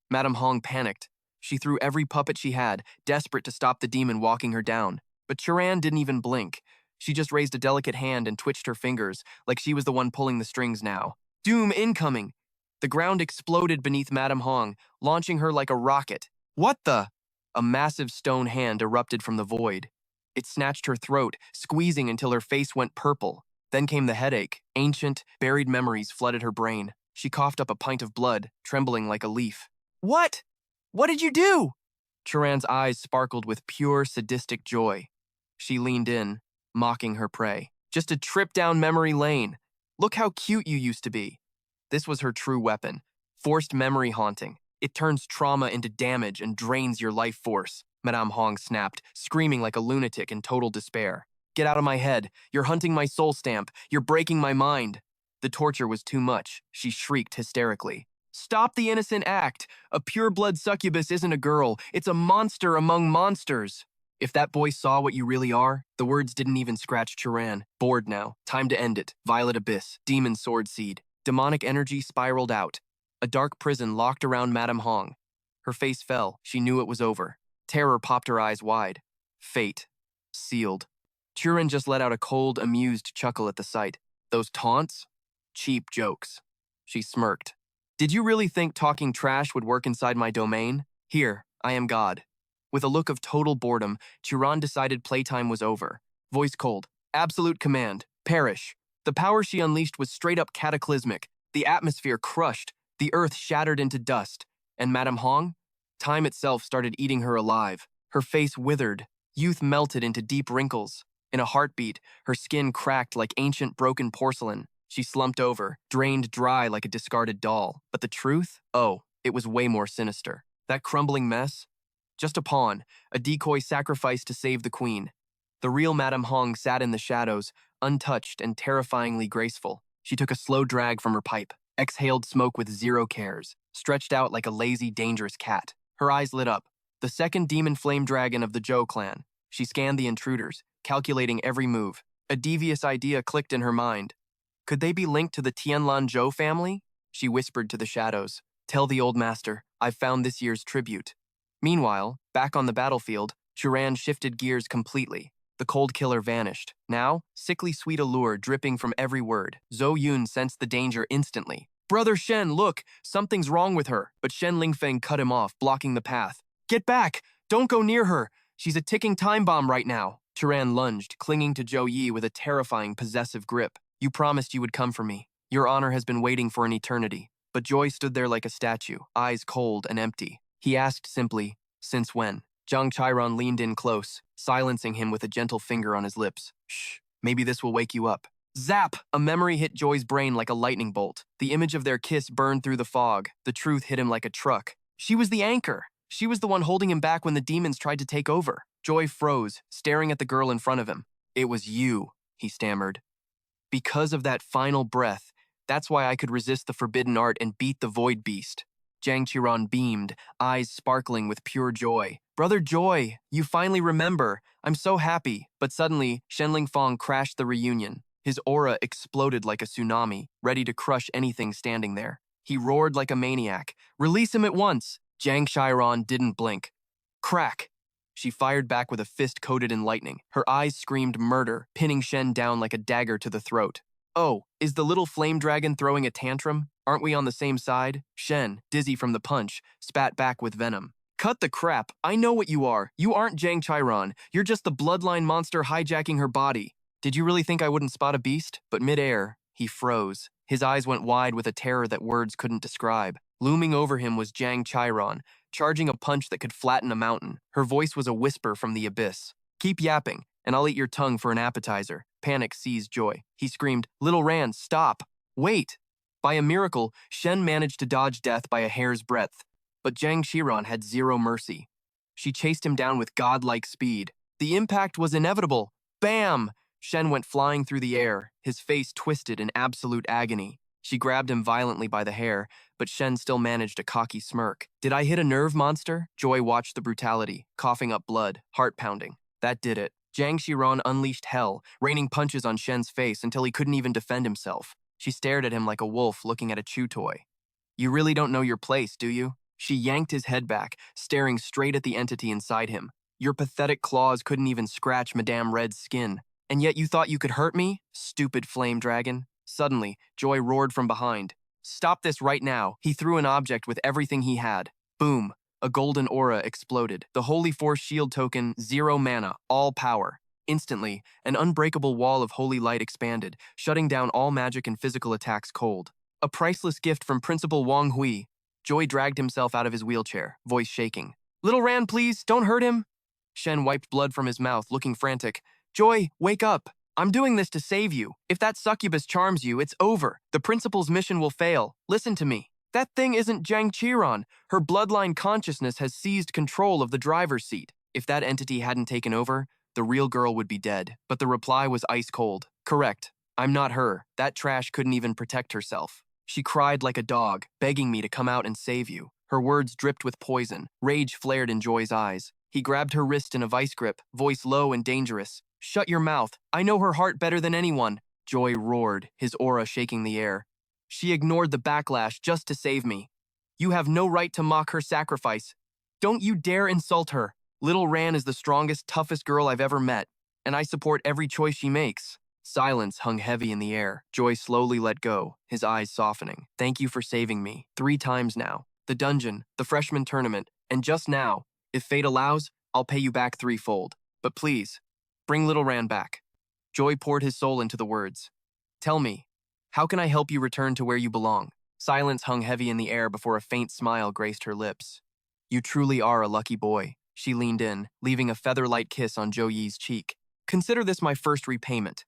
Madame Hong panicked. She threw every puppet she had, desperate to stop the demon walking her down. But Churan didn't even blink. She just raised a delicate hand and twitched her fingers, like she was the one pulling the strings now. Doom incoming! The ground exploded beneath Madame Hong, launching her like a rocket. What the? A massive stone hand erupted from the void. It snatched her throat, squeezing until her face went purple. Then came the headache. Ancient, buried memories flooded her brain. She coughed up a pint of blood, trembling like a leaf. What? What did you do? Churan's eyes sparkled with pure, sadistic joy. She leaned in, mocking her prey. Just a trip down memory lane. Look how cute you used to be. This was her true weapon. Forced memory haunting. It turns trauma into damage and drains your life force. Madame Hong snapped, screaming like a lunatic in total despair. Get out of my head. You're hunting my soul stamp. You're breaking my mind. The torture was too much. She shrieked hysterically. Stop the innocent act. A pure-blood succubus isn't a girl. It's a monster among monsters. If that boy saw what you really are, the words didn't even scratch Churan. Bored now. Time to end it. Violet Abyss. Demon Sword Seed. Demonic energy spiraled out. A dark prison locked around Madame Hong. Her face fell. She knew it was over. Terror popped her eyes wide. Fate. Sealed. Churan just let out a cold, amused chuckle at the sight. Those taunts? Cheap jokes. She smirked. Did you really think talking trash would work inside my domain? Here, I am God. With a look of total boredom, Churan decided playtime was over. Voice cold. Absolute command. Perish. The power she unleashed was straight up cataclysmic. The atmosphere crushed. The earth shattered into dust. And Madame Hong? Time itself started eating her alive. Her face withered. Youth melted into deep wrinkles. In a heartbeat, her skin cracked like ancient broken porcelain. She slumped over, drained dry like a discarded doll. But the truth? Oh, it was way more sinister. That crumbling mess? Just a pawn, a decoy sacrificed to save the queen. The real Madame Hong sat in the shadows, untouched and terrifyingly graceful. She took a slow drag from her pipe, exhaled smoke with zero cares, stretched out like a lazy, dangerous cat. Her eyes lit up. The second demon flame dragon of the Zhou clan. She scanned the intruders, calculating every move. A devious idea clicked in her mind. Could they be linked to the Tianlan Zhou family? She whispered to the shadows. Tell the old master, I've found this year's tribute. Meanwhile, back on the battlefield, Churan shifted gears completely. The cold killer vanished. Now, sickly sweet allure dripping from every word. Zhou Yun sensed the danger instantly. Brother Shen, look, something's wrong with her. But Shen Lingfeng cut him off, blocking the path. Get back! Don't go near her. She's a ticking time bomb right now. Chiran lunged, clinging to Zhou Yi with a terrifying, possessive grip. You promised you would come for me. Your honor has been waiting for an eternity. But Joy stood there like a statue, eyes cold and empty. He asked simply, since when? Zhang Chiron leaned in close, silencing him with a gentle finger on his lips. Shh, maybe this will wake you up. Zap! A memory hit Joy's brain like a lightning bolt. The image of their kiss burned through the fog. The truth hit him like a truck. She was the anchor. She was the one holding him back when the demons tried to take over. Joy froze, staring at the girl in front of him. It was you, he stammered. Because of that final breath, that's why I could resist the forbidden art and beat the void beast. Zhang Qiran beamed, eyes sparkling with pure joy. Brother Joy, you finally remember. I'm so happy. But suddenly, Shenling Fong crashed the reunion. His aura exploded like a tsunami, ready to crush anything standing there. He roared like a maniac. Release him at once! Zhang Qiran didn't blink. Crack! She fired back with a fist coated in lightning. Her eyes screamed murder, pinning Shen down like a dagger to the throat. Oh, is the little flame dragon throwing a tantrum? Aren't we on the same side? Shen, dizzy from the punch, spat back with venom. Cut the crap. I know what you are. You aren't Zhang Qiran. You're just the bloodline monster hijacking her body. Did you really think I wouldn't spot a beast? But midair, he froze. His eyes went wide with a terror that words couldn't describe. Looming over him was Zhang Qiran, charging a punch that could flatten a mountain. Her voice was a whisper from the abyss. Keep yapping, and I'll eat your tongue for an appetizer. Panic seized Joy. He screamed, Little Ran, stop! Wait! By a miracle, Shen managed to dodge death by a hair's breadth. But Zhang Qiran had zero mercy. She chased him down with godlike speed. The impact was inevitable. Bam! Shen went flying through the air, his face twisted in absolute agony. She grabbed him violently by the hair, but Shen still managed a cocky smirk. Did I hit a nerve monster? Joy watched the brutality, coughing up blood, heart pounding. That did it. Zhang Qiran unleashed hell, raining punches on Shen's face until he couldn't even defend himself. She stared at him like a wolf looking at a chew toy. You really don't know your place, do you? She yanked his head back, staring straight at the entity inside him. Your pathetic claws couldn't even scratch Madame Red's skin. And yet you thought you could hurt me? Stupid flame dragon. Suddenly, Joy roared from behind. Stop this right now. He threw an object with everything he had. Boom. A golden aura exploded. The Holy Force shield token, 0 mana, all power. Instantly, an unbreakable wall of holy light expanded, shutting down all magic and physical attacks cold. A priceless gift from Principal Wang Hui. Joy dragged himself out of his wheelchair, voice shaking. Little Ran, please, don't hurt him. Shen wiped blood from his mouth, looking frantic. Joy, wake up. I'm doing this to save you. If that succubus charms you, it's over. The principal's mission will fail. Listen to me. That thing isn't Zhang Qiran. Her bloodline consciousness has seized control of the driver's seat. If that entity hadn't taken over, the real girl would be dead. But the reply was ice cold. Correct. I'm not her. That trash couldn't even protect herself. She cried like a dog, begging me to come out and save you. Her words dripped with poison. Rage flared in Joy's eyes. He grabbed her wrist in a vice grip, voice low and dangerous. Shut your mouth. I know her heart better than anyone. Joy roared, his aura shaking the air. She ignored the backlash just to save me. You have no right to mock her sacrifice. Don't you dare insult her. Little Ran is the strongest, toughest girl I've ever met, and I support every choice she makes. Silence hung heavy in the air. Joy slowly let go, his eyes softening. Thank you for saving me. 3 times now. The dungeon, the freshman tournament, and just now, if fate allows, I'll pay you back 3-fold. But please, bring Little Ran back. Joy poured his soul into the words. Tell me, how can I help you return to where you belong? Silence hung heavy in the air before a faint smile graced her lips. You truly are a lucky boy. She leaned in, leaving a feather-light kiss on Zhou Yi's cheek. Consider this my first repayment.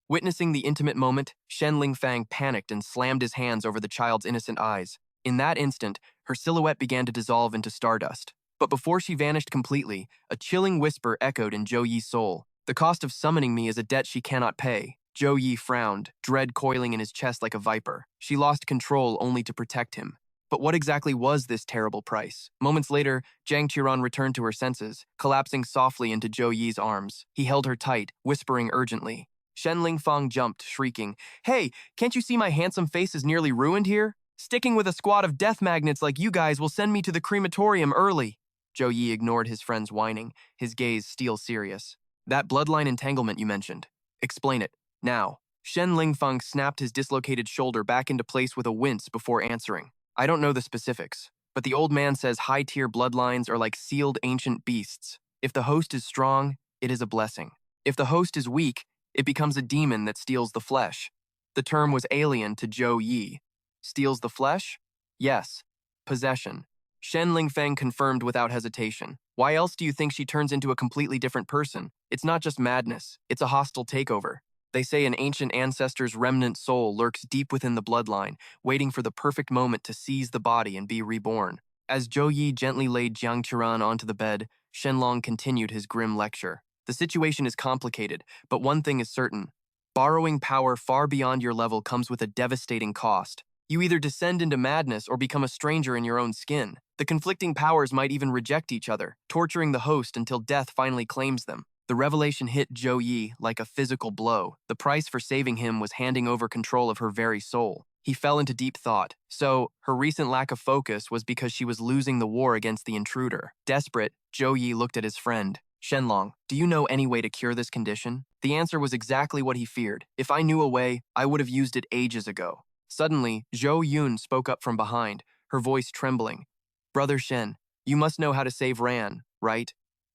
Witnessing the intimate moment, Shen Lingfang panicked and slammed his hands over the child's innocent eyes. In that instant, her silhouette began to dissolve into stardust. But before she vanished completely, a chilling whisper echoed in Zhou Yi's soul. The cost of summoning me is a debt she cannot pay. Zhou Yi frowned, dread coiling in his chest like a viper. She lost control only to protect him. But what exactly was this terrible price? Moments later, Zhang Qiran returned to her senses, collapsing softly into Zhou Yi's arms. He held her tight, whispering urgently. Shen Lingfang jumped, shrieking, Hey, can't you see my handsome face is nearly ruined here? Sticking with a squad of death magnets like you guys will send me to the crematorium early. Zhou Yi ignored his friend's whining, his gaze steel serious. That bloodline entanglement you mentioned. Explain it, now. Shen Lingfang snapped his dislocated shoulder back into place with a wince before answering. I don't know the specifics, But the old man says high-tier bloodlines are like sealed ancient beasts. If the host is strong, it is a blessing. If the host is weak, it becomes a demon that steals the flesh. The term was alien to Zhou Yi. Steals the flesh? Yes. Possession. Shen Lingfeng confirmed without hesitation. Why else do you think she turns into a completely different person? It's not just madness, it's a hostile takeover. They say an ancient ancestor's remnant soul lurks deep within the bloodline, waiting for the perfect moment to seize the body and be reborn. As Zhou Yi gently laid Jiang Qiran onto the bed, Shenlong continued his grim lecture. The situation is complicated, but one thing is certain. Borrowing power far beyond your level comes with a devastating cost. You either descend into madness or become a stranger in your own skin. The conflicting powers might even reject each other, torturing the host until death finally claims them. The revelation hit Zhou Yi like a physical blow. The price for saving him was handing over control of her very soul. He fell into deep thought. So, her recent lack of focus was because she was losing the war against the intruder. Desperate, Zhou Yi looked at his friend. Shenlong, do you know any way to cure this condition? The answer was exactly what he feared. If I knew a way, I would have used it ages ago. Suddenly, Zhou Yun spoke up from behind, her voice trembling. Brother Shen, you must know how to save Ran, right?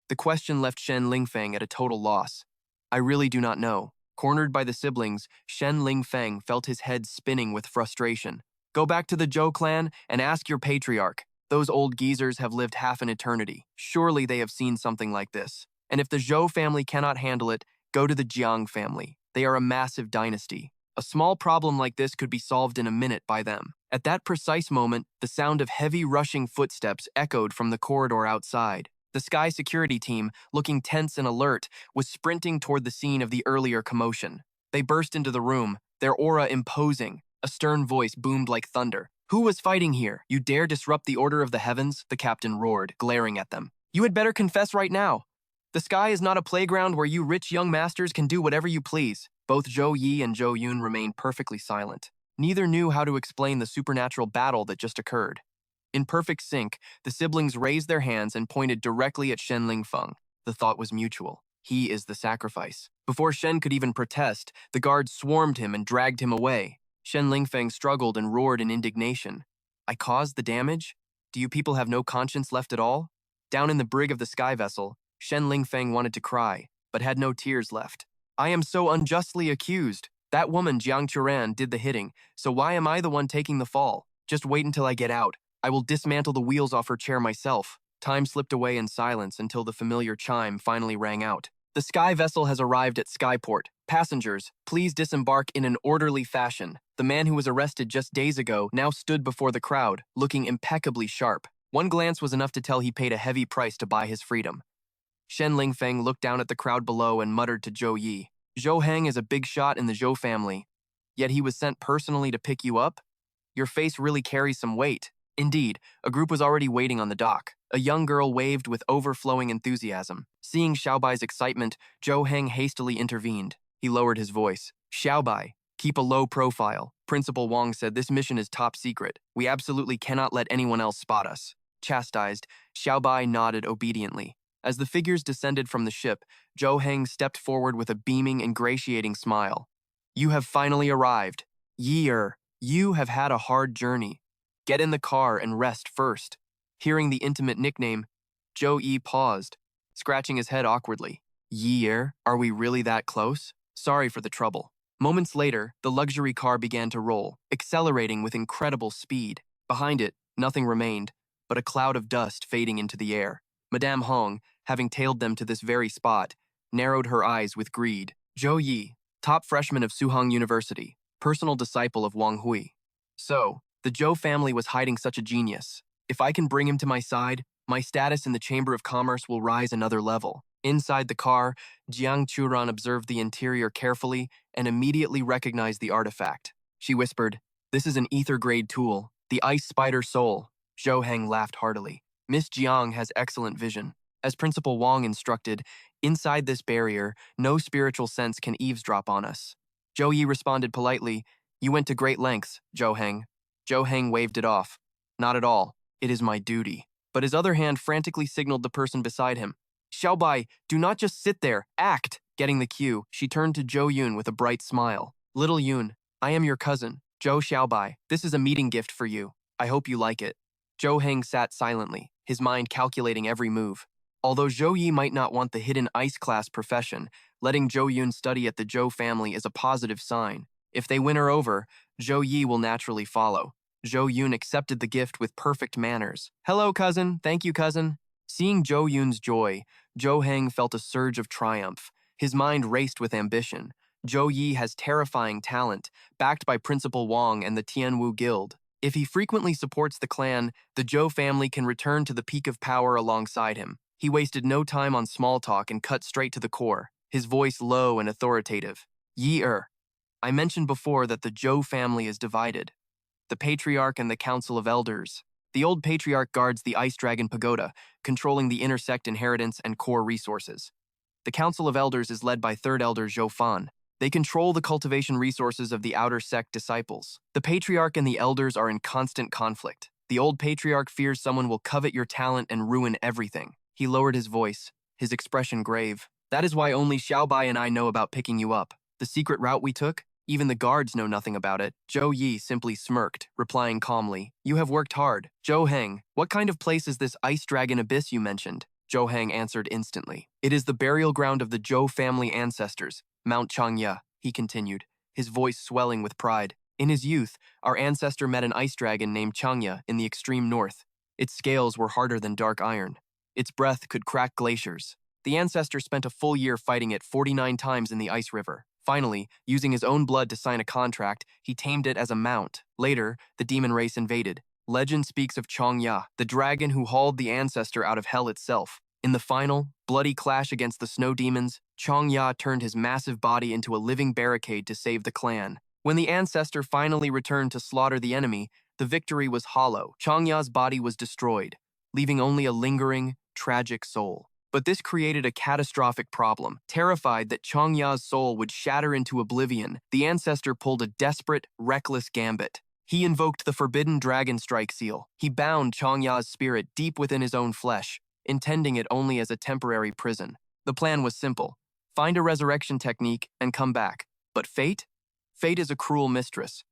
The question left Shen Lingfeng at a total loss. I really do not know. Cornered by the siblings, Shen Lingfeng felt his head spinning with frustration. Go back to the Zhou clan and ask your patriarch. Those old geezers have lived half an eternity. Surely they have seen something like this. And if the Zhou family cannot handle it, go to the Jiang family. They are a massive dynasty. A small problem like this could be solved in a minute by them. At that precise moment, the sound of heavy rushing footsteps echoed from the corridor outside. The Sky security team, looking tense and alert, was sprinting toward the scene of the earlier commotion. They burst into the room, their aura imposing. A stern voice boomed like thunder. Who was fighting here? You dare disrupt the order of the heavens? The captain roared, glaring at them. You had better confess right now. The Sky is not a playground where you rich young masters can do whatever you please. Both Zhou Yi and Zhou Yun remained perfectly silent. Neither knew how to explain the supernatural battle that just occurred. In perfect sync, the siblings raised their hands and pointed directly at Shen Lingfeng. The thought was mutual. He is the sacrifice. Before Shen could even protest, the guards swarmed him and dragged him away. Shen Lingfeng struggled and roared in indignation. I caused the damage? Do you people have no conscience left at all? Down in the brig of the Sky vessel, Shen Lingfeng wanted to cry, but had no tears left. I am so unjustly accused. That woman, Jiang Qiran, did the hitting, so why am I the one taking the fall? Just wait until I get out. I will dismantle the wheels off her chair myself. Time slipped away in silence until the familiar chime finally rang out. The Sky vessel has arrived at Skyport. Passengers, please disembark in an orderly fashion. The man who was arrested just days ago now stood before the crowd, looking impeccably sharp. One glance was enough to tell he paid a heavy price to buy his freedom. Shen Lingfeng looked down at the crowd below and muttered to Zhou Yi. Zhou Heng is a big shot in the Zhou family, yet he was sent personally to pick you up? Your face really carries some weight. Indeed, a group was already waiting on the dock. A young girl waved with overflowing enthusiasm. Seeing Xiaobai's excitement, Zhou Heng hastily intervened. He lowered his voice. Xiaobai, keep a low profile. Principal Wang said this mission is top secret. We absolutely cannot let anyone else spot us. Chastised, Xiaobai nodded obediently. As the figures descended from the ship, Zhou Heng stepped forward with a beaming, ingratiating smile. You have finally arrived. Yi-er, you have had a hard journey. Get in the car and rest first. Hearing the intimate nickname, Zhou Yi paused, scratching his head awkwardly. Yi-er, are we really that close? Sorry for the trouble. Moments later, the luxury car began to roll, accelerating with incredible speed. Behind it, nothing remained, but a cloud of dust fading into the air. Madame Hong, having tailed them to this very spot, narrowed her eyes with greed. Zhou Yi, top freshman of Suhong University, personal disciple of Wang Hui. So, the Zhou family was hiding such a genius. If I can bring him to my side, my status in the Chamber of Commerce will rise another level. Inside the car, Jiang Qiran observed the interior carefully and immediately recognized the artifact. She whispered, "This is an ether-grade tool, the Ice Spider Soul." Zhou Heng laughed heartily. Miss Jiang has excellent vision. As Principal Wang instructed, inside this barrier, no spiritual sense can eavesdrop on us. Zhou Yi responded politely, "You went to great lengths, Zhou Heng." Zhou Heng waved it off. "Not at all. It is my duty." But his other hand frantically signaled the person beside him. "Xiaobai, do not just sit there. Act!" Getting the cue, she turned to Zhou Yun with a bright smile. "Little Yun, I am your cousin, Zhou Xiaobai. This is a meeting gift for you. I hope you like it." Zhou Heng sat silently, his mind calculating every move. Although Zhou Yi might not want the hidden ice class profession, letting Zhou Yun study at the Zhou family is a positive sign. If they win her over, Zhou Yi will naturally follow. Zhou Yun accepted the gift with perfect manners. Hello, cousin. Thank you, cousin. Seeing Zhou Yun's joy, Zhou Heng felt a surge of triumph. His mind raced with ambition. Zhou Yi has terrifying talent, backed by Principal Wang and the Tianwu Guild. If he frequently supports the clan, the Zhou family can return to the peak of power alongside him. He wasted no time on small talk and cut straight to the core, his voice low and authoritative. Yi-er. I mentioned before that the Zhou family is divided. The Patriarch and the Council of Elders. The old Patriarch guards the Ice Dragon Pagoda, controlling the intersect inheritance and core resources. The Council of Elders is led by Third Elder Zhou Fan. They control the cultivation resources of the outer sect disciples. The Patriarch and the Elders are in constant conflict. The old Patriarch fears someone will covet your talent and ruin everything. He lowered his voice, his expression grave. That is why only Xiaobai and I know about picking you up. The secret route we took? Even the guards know nothing about it. Zhou Yi simply smirked, replying calmly, You have worked hard. Zhou Heng, what kind of place is this ice dragon abyss you mentioned? Zhou Heng answered instantly. It is the burial ground of the Zhou family ancestors, Mount Changya, he continued, his voice swelling with pride. In his youth, our ancestor met an ice dragon named Changya in the extreme north. Its scales were harder than dark iron. Its breath could crack glaciers. The ancestor spent a full year fighting it 49 times in the ice river. Finally, using his own blood to sign a contract, he tamed it as a mount. Later, the demon race invaded. Legend speaks of Changya, the dragon who hauled the ancestor out of hell itself. In the final, bloody clash against the snow demons, Changya turned his massive body into a living barricade to save the clan. When the ancestor finally returned to slaughter the enemy, the victory was hollow. Changya's body was destroyed, leaving only a lingering, tragic soul. But this created a catastrophic problem. Terrified that Changya's soul would shatter into oblivion, the ancestor pulled a desperate, reckless gambit. He invoked the forbidden dragon strike seal. He bound Changya's spirit deep within his own flesh, intending it only as a temporary prison. The plan was simple. Find a resurrection technique and come back. But fate? Fate is a cruel mistress.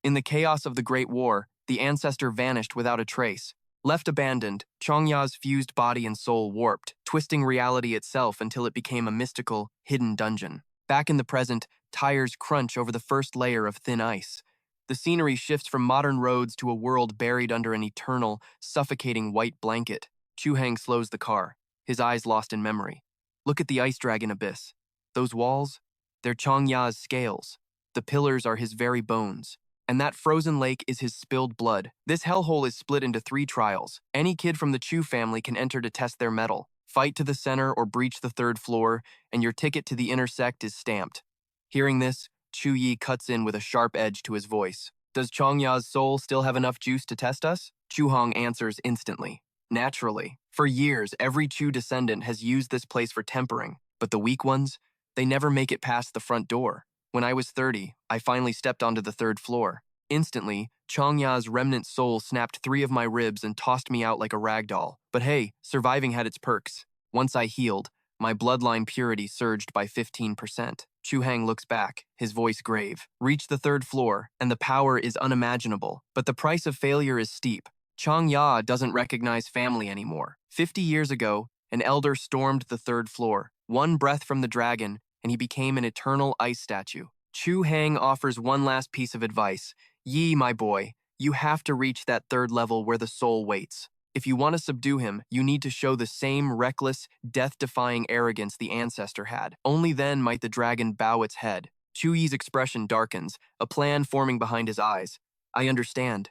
In the chaos of the Great War, the ancestor vanished without a trace. Left abandoned, Changya's fused body and soul warped, twisting reality itself until it became a mystical, hidden dungeon. Back in the present, tires crunch over the first layer of thin ice. The scenery shifts from modern roads to a world buried under an eternal, suffocating white blanket. Chu Heng slows the car, his eyes lost in memory. Look at the ice dragon abyss. Those walls? They're Changya's scales. The pillars are his very bones. And that frozen lake is his spilled blood. This hellhole is split into 3 trials. Any kid from the Chu family can enter to test their mettle. Fight to the center or breach the 3rd floor, and your ticket to the intersect is stamped. Hearing this, Chu Yi cuts in with a sharp edge to his voice. Does Changya's soul still have enough juice to test us? Chu Hong answers instantly. Naturally. For years, every Chu descendant has used this place for tempering, but the weak ones, they never make it past the front door. When I was 30, I finally stepped onto the 3rd floor. Instantly, Changya's remnant soul snapped 3 of my ribs and tossed me out like a rag doll. But hey, surviving had its perks. Once I healed, my bloodline purity surged by 15%. Chu Heng looks back, his voice grave. Reach the 3rd floor, and the power is unimaginable. But the price of failure is steep. Changya doesn't recognize family anymore. 50 years ago, an elder stormed the 3rd floor. One breath from the dragon, and he became an eternal ice statue. Chu Heng offers one last piece of advice. Yi, my boy, you have to reach that 3rd level where the soul waits. If you want to subdue him, you need to show the same reckless, death-defying arrogance the ancestor had. Only then might the dragon bow its head. Chu Yi's expression darkens, a plan forming behind his eyes. I understand.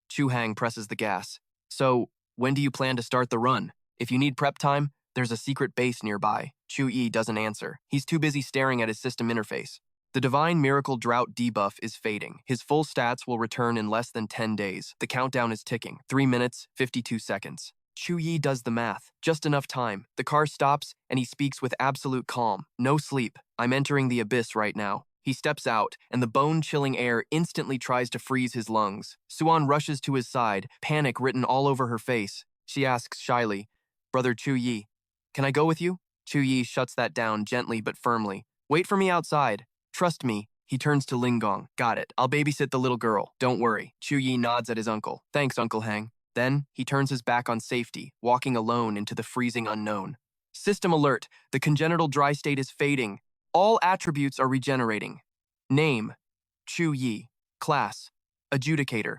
Chu Heng presses the gas. So, when do you plan to start the run? If you need prep time, there's a secret base nearby. Chu Yi doesn't answer. He's too busy staring at his system interface. The Divine Miracle Drought debuff is fading. His full stats will return in less than 10 days. The countdown is ticking. 3 minutes, 52 seconds. Chu Yi does the math. Just enough time. The car stops, and he speaks with absolute calm. No sleep. I'm entering the abyss right now. He steps out, and the bone-chilling air instantly tries to freeze his lungs. Suan rushes to his side, panic written all over her face. She asks shyly, Brother Chu Yi, can I go with you? Chu Yi shuts that down gently but firmly. Wait for me outside. Trust me. He turns to Lingong. Got it. I'll babysit the little girl. Don't worry. Chu Yi nods at his uncle. Thanks, Uncle Heng. Then, he turns his back on safety, walking alone into the freezing unknown. System alert, the congenital dry state is fading. All attributes are regenerating. Name, Chu Yi. Class, Adjudicator.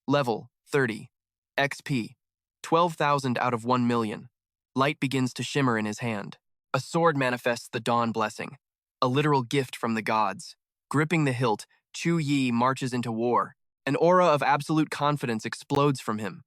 Level, 30. XP, 12,000 out of 1 million. Light begins to shimmer in his hand. A sword manifests the dawn blessing, a literal gift from the gods. Gripping the hilt, Chu Yi marches into war. An aura of absolute confidence explodes from him.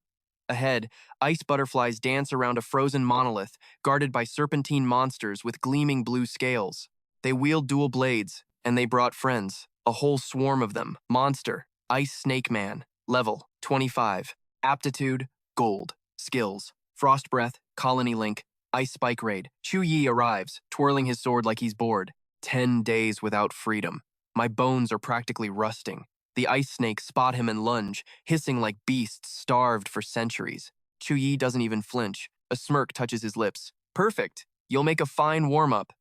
Ahead, ice butterflies dance around a frozen monolith, guarded by serpentine monsters with gleaming blue scales. They wield dual blades, and they brought friends. A whole swarm of them. Monster, Ice Snake Man. Level, 25. Aptitude, Gold. Skills, Frost Breath, Colony Link, Ice Spike Raid. Chu Yi arrives, twirling his sword like he's bored. 10 days without freedom. My bones are practically rusting. The ice snakes spot him and lunge, hissing like beasts starved for centuries. Chu Yi doesn't even flinch. A smirk touches his lips. Perfect. You'll make a fine warm-up.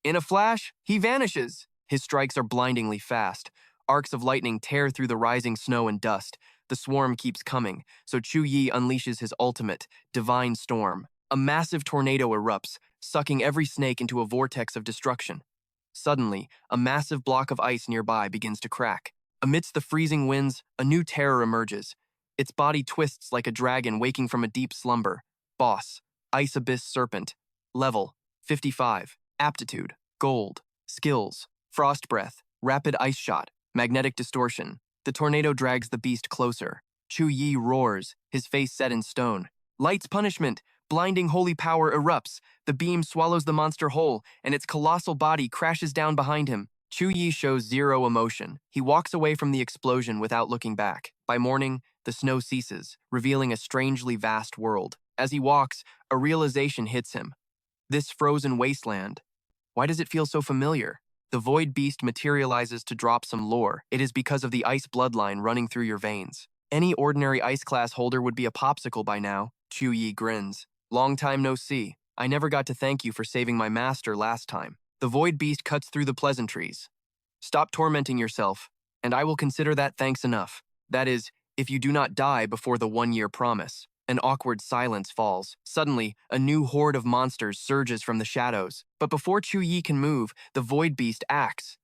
In a flash, he vanishes. His strikes are blindingly fast. Arcs of lightning tear through the rising snow and dust. The swarm keeps coming, so Chu Yi unleashes his ultimate, Divine Storm. A massive tornado erupts, sucking every snake into a vortex of destruction. Suddenly, a massive block of ice nearby begins to crack. Amidst the freezing winds, a new terror emerges. Its body twists like a dragon waking from a deep slumber. Boss, Ice Abyss Serpent. Level, 55. Aptitude, Gold. Skills, Frost Breath, Rapid Ice Shot, Magnetic Distortion. The tornado drags the beast closer. Chu Yi roars, his face set in stone. Light's punishment, blinding holy power erupts. The beam swallows the monster whole, and its colossal body crashes down behind him. Chu Yi shows zero emotion. He walks away from the explosion without looking back. By morning, the snow ceases, revealing a strangely vast world. As he walks, a realization hits him. This frozen wasteland. Why does it feel so familiar? The void beast materializes to drop some lore. It is because of the ice bloodline running through your veins. Any ordinary ice class holder would be a popsicle by now. Chu Yi grins. Long time no see. I never got to thank you for saving my master last time. The void beast cuts through the pleasantries. Stop tormenting yourself, and I will consider that thanks enough. That is, if you do not die before the 1-year promise. An awkward silence falls. Suddenly, a new horde of monsters surges from the shadows. But before Chu Yi can move, the void beast acts.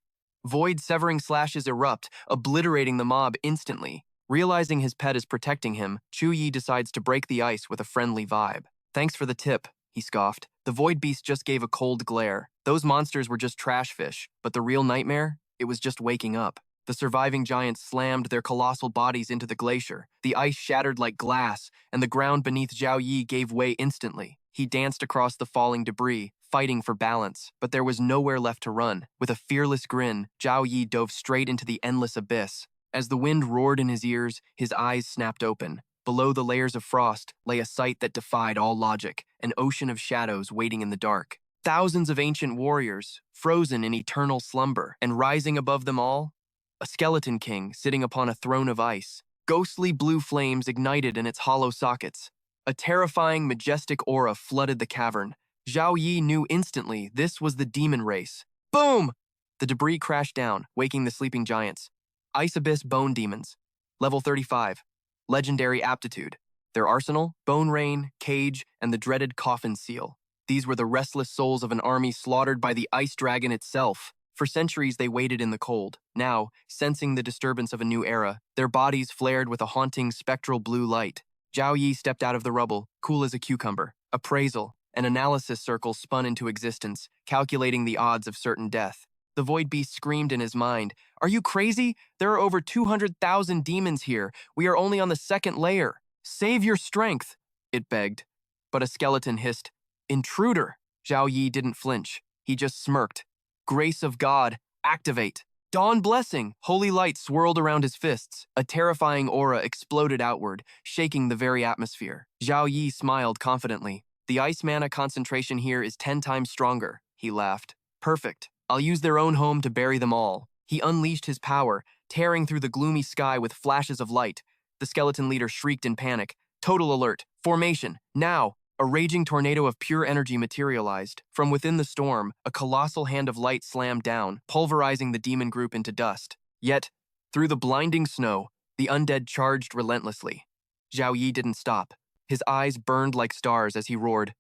Void-severing slashes erupt, obliterating the mob instantly. Realizing his pet is protecting him, Chu Yi decides to break the ice with a friendly vibe. Thanks for the tip, he scoffed. The void beast just gave a cold glare. Those monsters were just trash fish, but the real nightmare? It was just waking up. The surviving giants slammed their colossal bodies into the glacier. The ice shattered like glass, and the ground beneath Zhao Yi gave way instantly. He danced across the falling debris, fighting for balance, but there was nowhere left to run. With a fearless grin, Zhao Yi dove straight into the endless abyss. As the wind roared in his ears, his eyes snapped open. Below the layers of frost lay a sight that defied all logic, an ocean of shadows waiting in the dark. Thousands of ancient warriors, frozen in eternal slumber, and rising above them all, a skeleton king sitting upon a throne of ice. Ghostly blue flames ignited in its hollow sockets. A terrifying, majestic aura flooded the cavern. Zhao Yi knew instantly this was the demon race. Boom! The debris crashed down, waking the sleeping giants. Ice Abyss Bone Demons. Level 35. Legendary Aptitude. Their arsenal, Bone Rain, Cage, and the dreaded Coffin Seal. These were the restless souls of an army slaughtered by the Ice Dragon itself. For centuries they waited in the cold. Now, sensing the disturbance of a new era, their bodies flared with a haunting spectral blue light. Zhao Yi stepped out of the rubble, cool as a cucumber. Appraisal. An analysis circle spun into existence, calculating the odds of certain death. The void beast screamed in his mind, "Are you crazy? There are over 200,000 demons here. We are only on the second layer. Save your strength," it begged. But a skeleton hissed, "Intruder!" Zhao Yi didn't flinch. He just smirked. Grace of God, activate. Dawn blessing, holy light swirled around his fists. A terrifying aura exploded outward, shaking the very atmosphere. Zhao Yi smiled confidently. The ice mana concentration here is 10 times stronger, he laughed. Perfect. I'll use their own home to bury them all. He unleashed his power, tearing through the gloomy sky with flashes of light. The skeleton leader shrieked in panic. Total alert. Formation. Now. A raging tornado of pure energy materialized. From within the storm, a colossal hand of light slammed down, pulverizing the demon group into dust. Yet, through the blinding snow, the undead charged relentlessly. Zhao Yi didn't stop. His eyes burned like stars as he roared,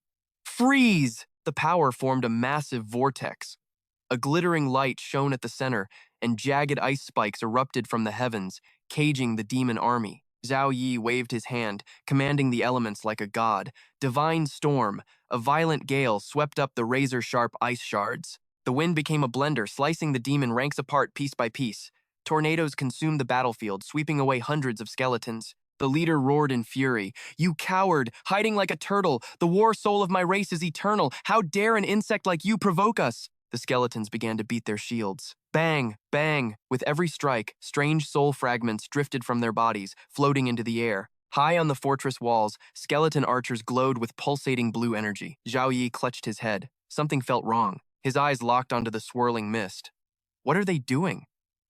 "Freeze!" The power formed a massive vortex. A glittering light shone at the center, and jagged ice spikes erupted from the heavens, caging the demon army. Zhao Yi waved his hand, commanding the elements like a god. Divine storm, a violent gale swept up the razor-sharp ice shards. The wind became a blender, slicing the demon ranks apart piece by piece. Tornadoes consumed the battlefield, sweeping away hundreds of skeletons. The leader roared in fury, "You coward, hiding like a turtle! The war soul of my race is eternal! How dare an insect like you provoke us?" The skeletons began to beat their shields. Bang, bang! With every strike, strange soul fragments drifted from their bodies, floating into the air. High on the fortress walls, skeleton archers glowed with pulsating blue energy. Zhao Yi clutched his head. Something felt wrong. His eyes locked onto the swirling mist. What are they doing?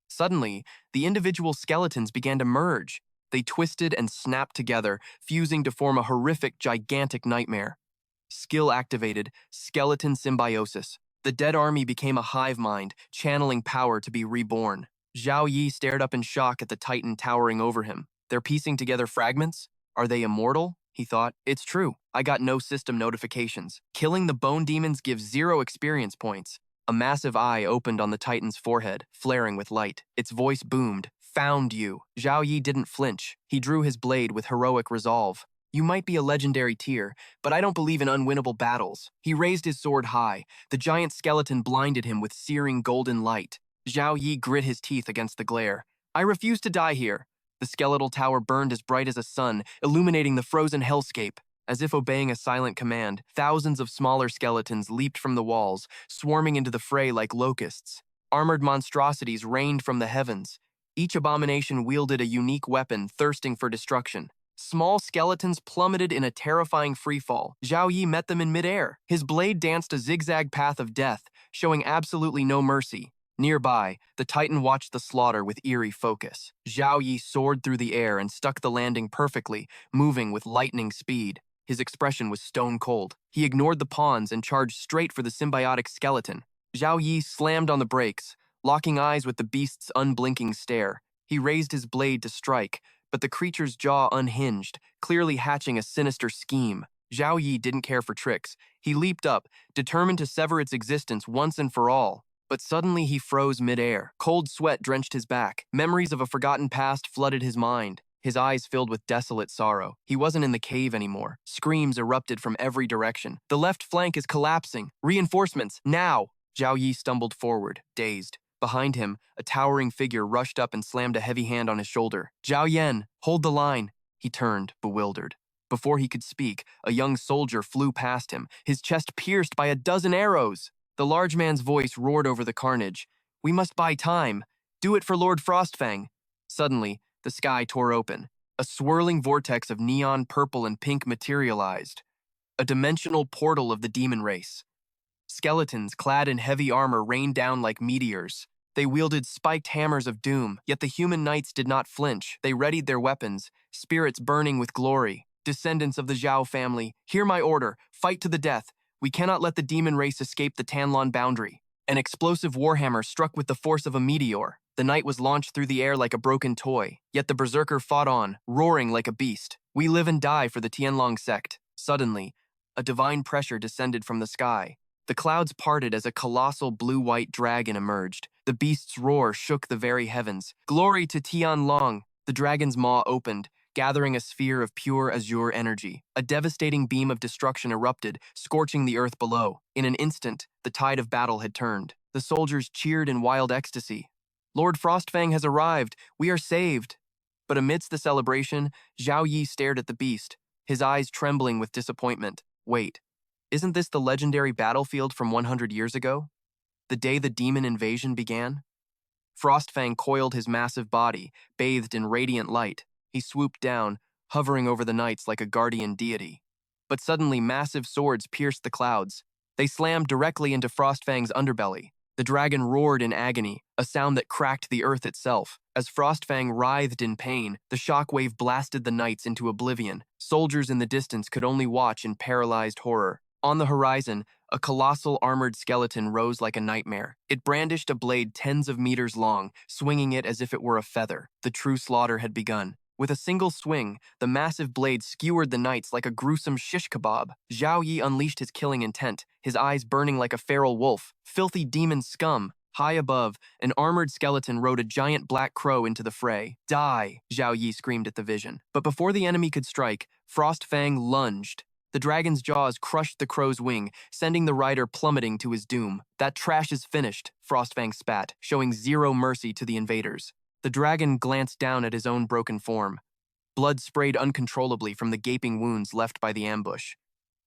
Suddenly, the individual skeletons began to merge. They twisted and snapped together, fusing to form a horrific, gigantic nightmare. Skill activated, skeleton symbiosis. The dead army became a hive mind, channeling power to be reborn. Zhao Yi stared up in shock at the titan towering over him. They're piecing together fragments? Are they immortal? He thought. It's true. I got no system notifications. Killing the bone demons gives 0 experience points. A massive eye opened on the titan's forehead, flaring with light. Its voice boomed. Found you. Zhao Yi didn't flinch. He drew his blade with heroic resolve. You might be a legendary tier, but I don't believe in unwinnable battles. He raised his sword high. The giant skeleton blinded him with searing golden light. Zhao Yi grit his teeth against the glare. I refuse to die here. The skeletal tower burned as bright as a sun, illuminating the frozen hellscape. As if obeying a silent command, thousands of smaller skeletons leaped from the walls, swarming into the fray like locusts. Armored monstrosities rained from the heavens. Each abomination wielded a unique weapon, thirsting for destruction. Small skeletons plummeted in a terrifying freefall. Zhao Yi met them in midair. His blade danced a zigzag path of death, showing absolutely no mercy. Nearby, the titan watched the slaughter with eerie focus. Zhao Yi soared through the air and stuck the landing perfectly, moving with lightning speed. His expression was stone cold. He ignored the pawns and charged straight for the symbiotic skeleton. Zhao Yi slammed on the brakes, locking eyes with the beast's unblinking stare. He raised his blade to strike, but the creature's jaw unhinged, clearly hatching a sinister scheme. Zhao Yi didn't care for tricks. He leaped up, determined to sever its existence once and for all. But suddenly he froze midair. Cold sweat drenched his back. Memories of a forgotten past flooded his mind. His eyes filled with desolate sorrow. He wasn't in the cave anymore. Screams erupted from every direction. The left flank is collapsing. Reinforcements, now! Zhao Yi stumbled forward, dazed. Behind him, a towering figure rushed up and slammed a heavy hand on his shoulder. Zhao Yan, hold the line. He turned, bewildered. Before he could speak, a young soldier flew past him, his chest pierced by a dozen arrows. The large man's voice roared over the carnage. We must buy time. Do it for Lord Frostfang. Suddenly, the sky tore open. A swirling vortex of neon purple and pink materialized. A dimensional portal of the demon race. Skeletons, clad in heavy armor, rained down like meteors. They wielded spiked hammers of doom, yet the human knights did not flinch. They readied their weapons, spirits burning with glory. Descendants of the Zhao family, hear my order. Fight to the death. We cannot let the demon race escape the Tanlon boundary. An explosive warhammer struck with the force of a meteor. The knight was launched through the air like a broken toy, yet the berserker fought on, roaring like a beast. We live and die for the Tianlong sect. Suddenly, a divine pressure descended from the sky. The clouds parted as a colossal blue-white dragon emerged. The beast's roar shook the very heavens. Glory to Tianlong! The dragon's maw opened, gathering a sphere of pure azure energy. A devastating beam of destruction erupted, scorching the earth below. In an instant, the tide of battle had turned. The soldiers cheered in wild ecstasy. Lord Frostfang has arrived. We are saved. But amidst the celebration, Zhao Yi stared at the beast, his eyes trembling with disappointment. Wait, isn't this the legendary battlefield from 100 years ago? The day the demon invasion began? Frostfang coiled his massive body, bathed in radiant light. He swooped down, hovering over the knights like a guardian deity. But suddenly, massive swords pierced the clouds. They slammed directly into Frostfang's underbelly. The dragon roared in agony, a sound that cracked the earth itself. As Frostfang writhed in pain, the shockwave blasted the knights into oblivion. Soldiers in the distance could only watch in paralyzed horror. On the horizon, a colossal armored skeleton rose like a nightmare. It brandished a blade tens of meters long, swinging it as if it were a feather. The true slaughter had begun. With a single swing, the massive blade skewered the knights like a gruesome shish kebab. Zhao Yi unleashed his killing intent, his eyes burning like a feral wolf. Filthy demon scum! High above, an armored skeleton rode a giant black crow into the fray. Die! Zhao Yi screamed at the vision. But before the enemy could strike, Frostfang lunged. The dragon's jaws crushed the crow's wing, sending the rider plummeting to his doom. That trash is finished, Frostfang spat, showing zero mercy to the invaders. The dragon glanced down at his own broken form. Blood sprayed uncontrollably from the gaping wounds left by the ambush.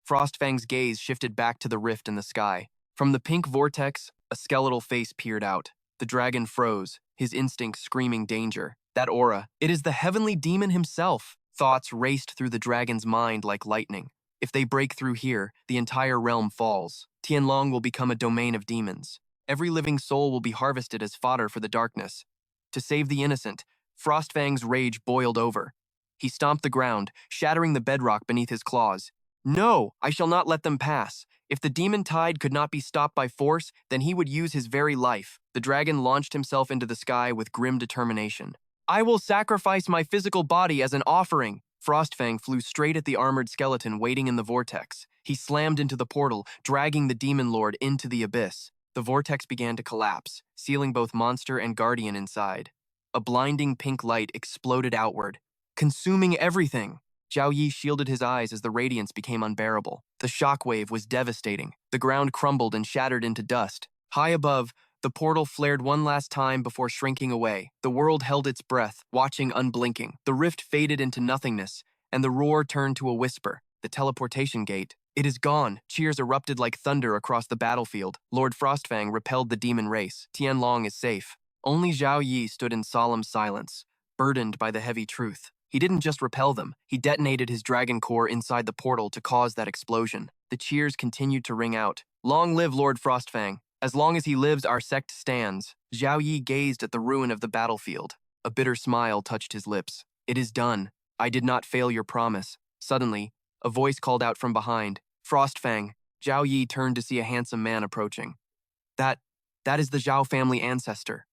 Frostfang's gaze shifted back to the rift in the sky. From the pink vortex, a skeletal face peered out. The dragon froze, his instinct screaming danger. That aura, it is the heavenly demon himself. Thoughts raced through the dragon's mind like lightning. If they break through here, the entire realm falls. Tianlong will become a domain of demons. Every living soul will be harvested as fodder for the darkness. To save the innocent, Frostfang's rage boiled over. He stomped the ground, shattering the bedrock beneath his claws. No, I shall not let them pass. If the demon tide could not be stopped by force, then he would use his very life. The dragon launched himself into the sky with grim determination. I will sacrifice my physical body as an offering. Frostfang flew straight at the armored skeleton waiting in the vortex. He slammed into the portal, dragging the demon lord into the abyss. The vortex began to collapse, sealing both monster and guardian inside. A blinding pink light exploded outward, consuming everything. Zhao Yi shielded his eyes as the radiance became unbearable. The shockwave was devastating. The ground crumbled and shattered into dust. High above, the portal flared one last time before shrinking away. The world held its breath, watching unblinking. The rift faded into nothingness, and the roar turned to a whisper. The teleportation gate. It is gone. Cheers erupted like thunder across the battlefield. Lord Frostfang repelled the demon race. Tianlong is safe. Only Zhao Yi stood in solemn silence, burdened by the heavy truth. He didn't just repel them, he detonated his dragon core inside the portal to cause that explosion. The cheers continued to ring out. Long live Lord Frostfang. As long as he lives, our sect stands. Zhao Yi gazed at the ruin of the battlefield. A bitter smile touched his lips. It is done. I did not fail your promise. Suddenly, a voice called out from behind. Frostfang. Zhao Yi turned to see a handsome man approaching. That is the Zhao family ancestor.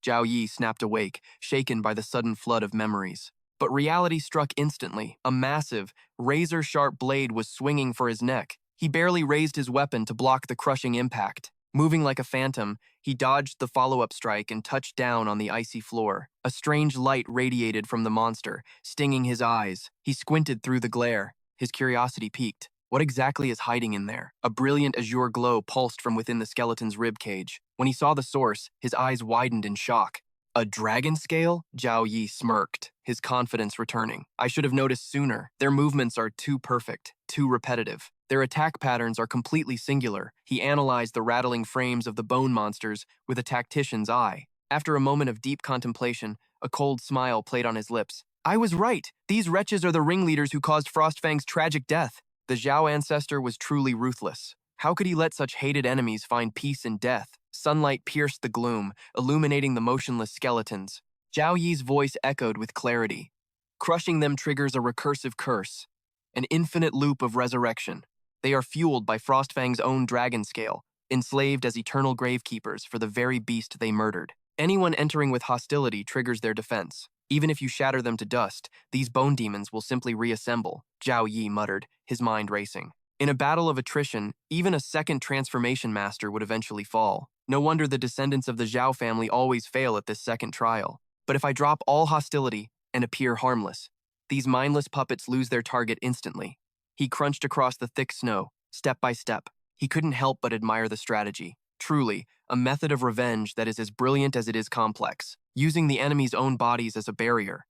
Zhao Yi snapped awake, shaken by the sudden flood of memories. But reality struck instantly. A massive, razor-sharp blade was swinging for his neck. He barely raised his weapon to block the crushing impact. Moving like a phantom, he dodged the follow-up strike and touched down on the icy floor. A strange light radiated from the monster, stinging his eyes. He squinted through the glare. His curiosity piqued. What exactly is hiding in there? A brilliant azure glow pulsed from within the skeleton's ribcage. When he saw the source, his eyes widened in shock. A dragon scale? Zhao Yi smirked, his confidence returning. I should have noticed sooner. Their movements are too perfect, too repetitive. Their attack patterns are completely singular. He analyzed the rattling frames of the bone monsters with a tactician's eye. After a moment of deep contemplation, a cold smile played on his lips. I was right. These wretches are the ringleaders who caused Frostfang's tragic death. The Zhao ancestor was truly ruthless. How could he let such hated enemies find peace in death? Sunlight pierced the gloom, illuminating the motionless skeletons. Zhao Yi's voice echoed with clarity. Crushing them triggers a recursive curse, an infinite loop of resurrection. They are fueled by Frostfang's own dragon scale, enslaved as eternal gravekeepers for the very beast they murdered. Anyone entering with hostility triggers their defense. Even if you shatter them to dust, these bone demons will simply reassemble, Zhao Yi muttered, his mind racing. In a battle of attrition, even a second transformation master would eventually fall. No wonder the descendants of the Zhao family always fail at this second trial. But if I drop all hostility and appear harmless, these mindless puppets lose their target instantly. He crunched across the thick snow, step by step. He couldn't help but admire the strategy. Truly, a method of revenge that is as brilliant as it is complex, using the enemy's own bodies as a barrier,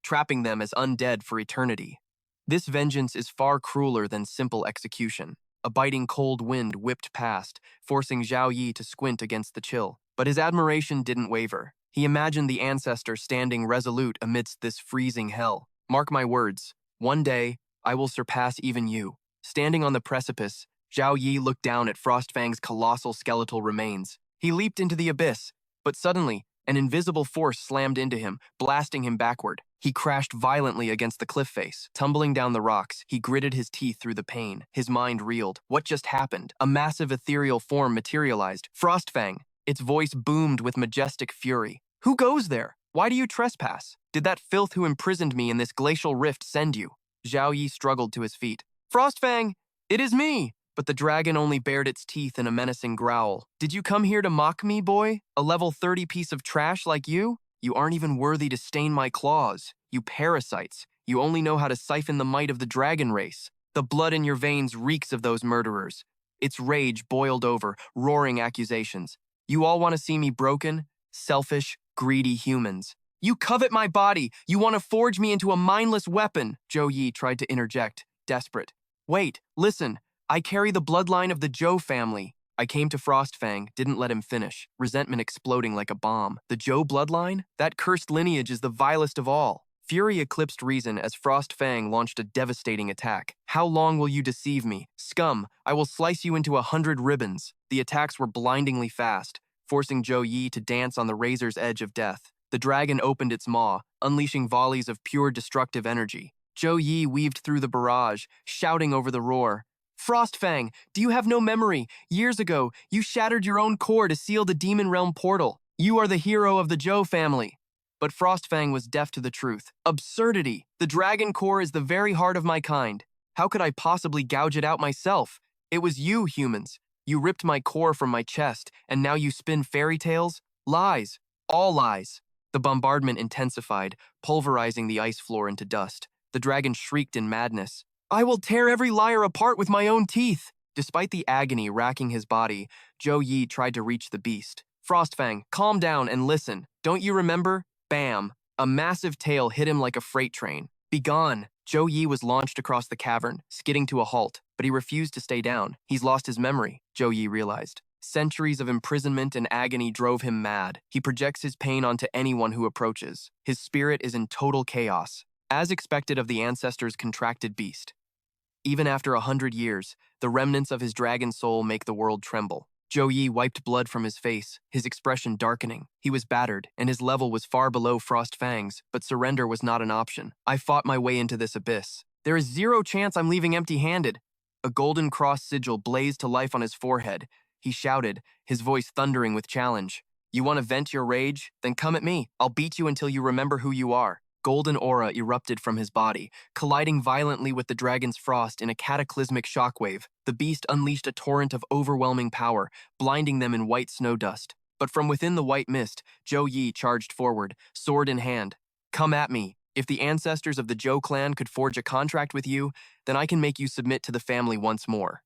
trapping them as undead for eternity. This vengeance is far crueler than simple execution. A biting cold wind whipped past, forcing Zhao Yi to squint against the chill. But his admiration didn't waver. He imagined the ancestor standing resolute amidst this freezing hell. Mark my words, one day, I will surpass even you. Standing on the precipice, Zhao Yi looked down at Frostfang's colossal skeletal remains. He leaped into the abyss, but suddenly, an invisible force slammed into him, blasting him backward. He crashed violently against the cliff face. Tumbling down the rocks, he gritted his teeth through the pain. His mind reeled. What just happened? A massive ethereal form materialized. Frostfang! Its voice boomed with majestic fury. Who goes there? Why do you trespass? Did that filth who imprisoned me in this glacial rift send you? Zhao Yi struggled to his feet. Frostfang, it is me! But the dragon only bared its teeth in a menacing growl. Did you come here to mock me, boy? A level 30 piece of trash like you? You aren't even worthy to stain my claws. You parasites. You only know how to siphon the might of the dragon race. The blood in your veins reeks of those murderers. Its rage boiled over, roaring accusations. You all want to see me broken? Selfish, greedy humans. You covet my body. You want to forge me into a mindless weapon. Zhou Yi tried to interject, desperate. Wait, listen. I carry the bloodline of the Zhou family. I came to Frostfang, didn't let him finish, resentment exploding like a bomb. The Zhou bloodline? That cursed lineage is the vilest of all. Fury eclipsed reason as Frostfang launched a devastating attack. How long will you deceive me? Scum, I will slice you into 100 ribbons. The attacks were blindingly fast, forcing Zhou Yi to dance on the razor's edge of death. The dragon opened its maw, unleashing volleys of pure destructive energy. Zhou Yi weaved through the barrage, shouting over the roar. Frostfang, do you have no memory? Years ago, you shattered your own core to seal the Demon Realm portal. You are the hero of the Zhou family. But Frostfang was deaf to the truth. Absurdity! The dragon core is the very heart of my kind. How could I possibly gouge it out myself? It was you, humans. You ripped my core from my chest, and now you spin fairy tales? Lies. All lies. The bombardment intensified, pulverizing the ice floor into dust. The dragon shrieked in madness. I will tear every liar apart with my own teeth. Despite the agony racking his body, Zhou Yi tried to reach the beast. Frostfang, calm down and listen. Don't you remember? Bam! A massive tail hit him like a freight train. Begone! Zhou Yi was launched across the cavern, skidding to a halt, but he refused to stay down. He's lost his memory, Zhou Yi realized. Centuries of imprisonment and agony drove him mad. He projects his pain onto anyone who approaches. His spirit is in total chaos, as expected of the ancestors' contracted beast. Even after 100 years, the remnants of his dragon soul make the world tremble. Zhou Yi wiped blood from his face, his expression darkening. He was battered, and his level was far below Frostfang's, but surrender was not an option. I fought my way into this abyss. There is zero chance I'm leaving empty-handed. A golden cross sigil blazed to life on his forehead. He shouted, his voice thundering with challenge. You want to vent your rage? Then come at me. I'll beat you until you remember who you are. Golden aura erupted from his body, colliding violently with the dragon's frost in a cataclysmic shockwave. The beast unleashed a torrent of overwhelming power, blinding them in white snow dust. But from within the white mist, Zhou Yi charged forward, sword in hand. Come at me. If the ancestors of the Zhou clan could forge a contract with you, then I can make you submit to the family once more.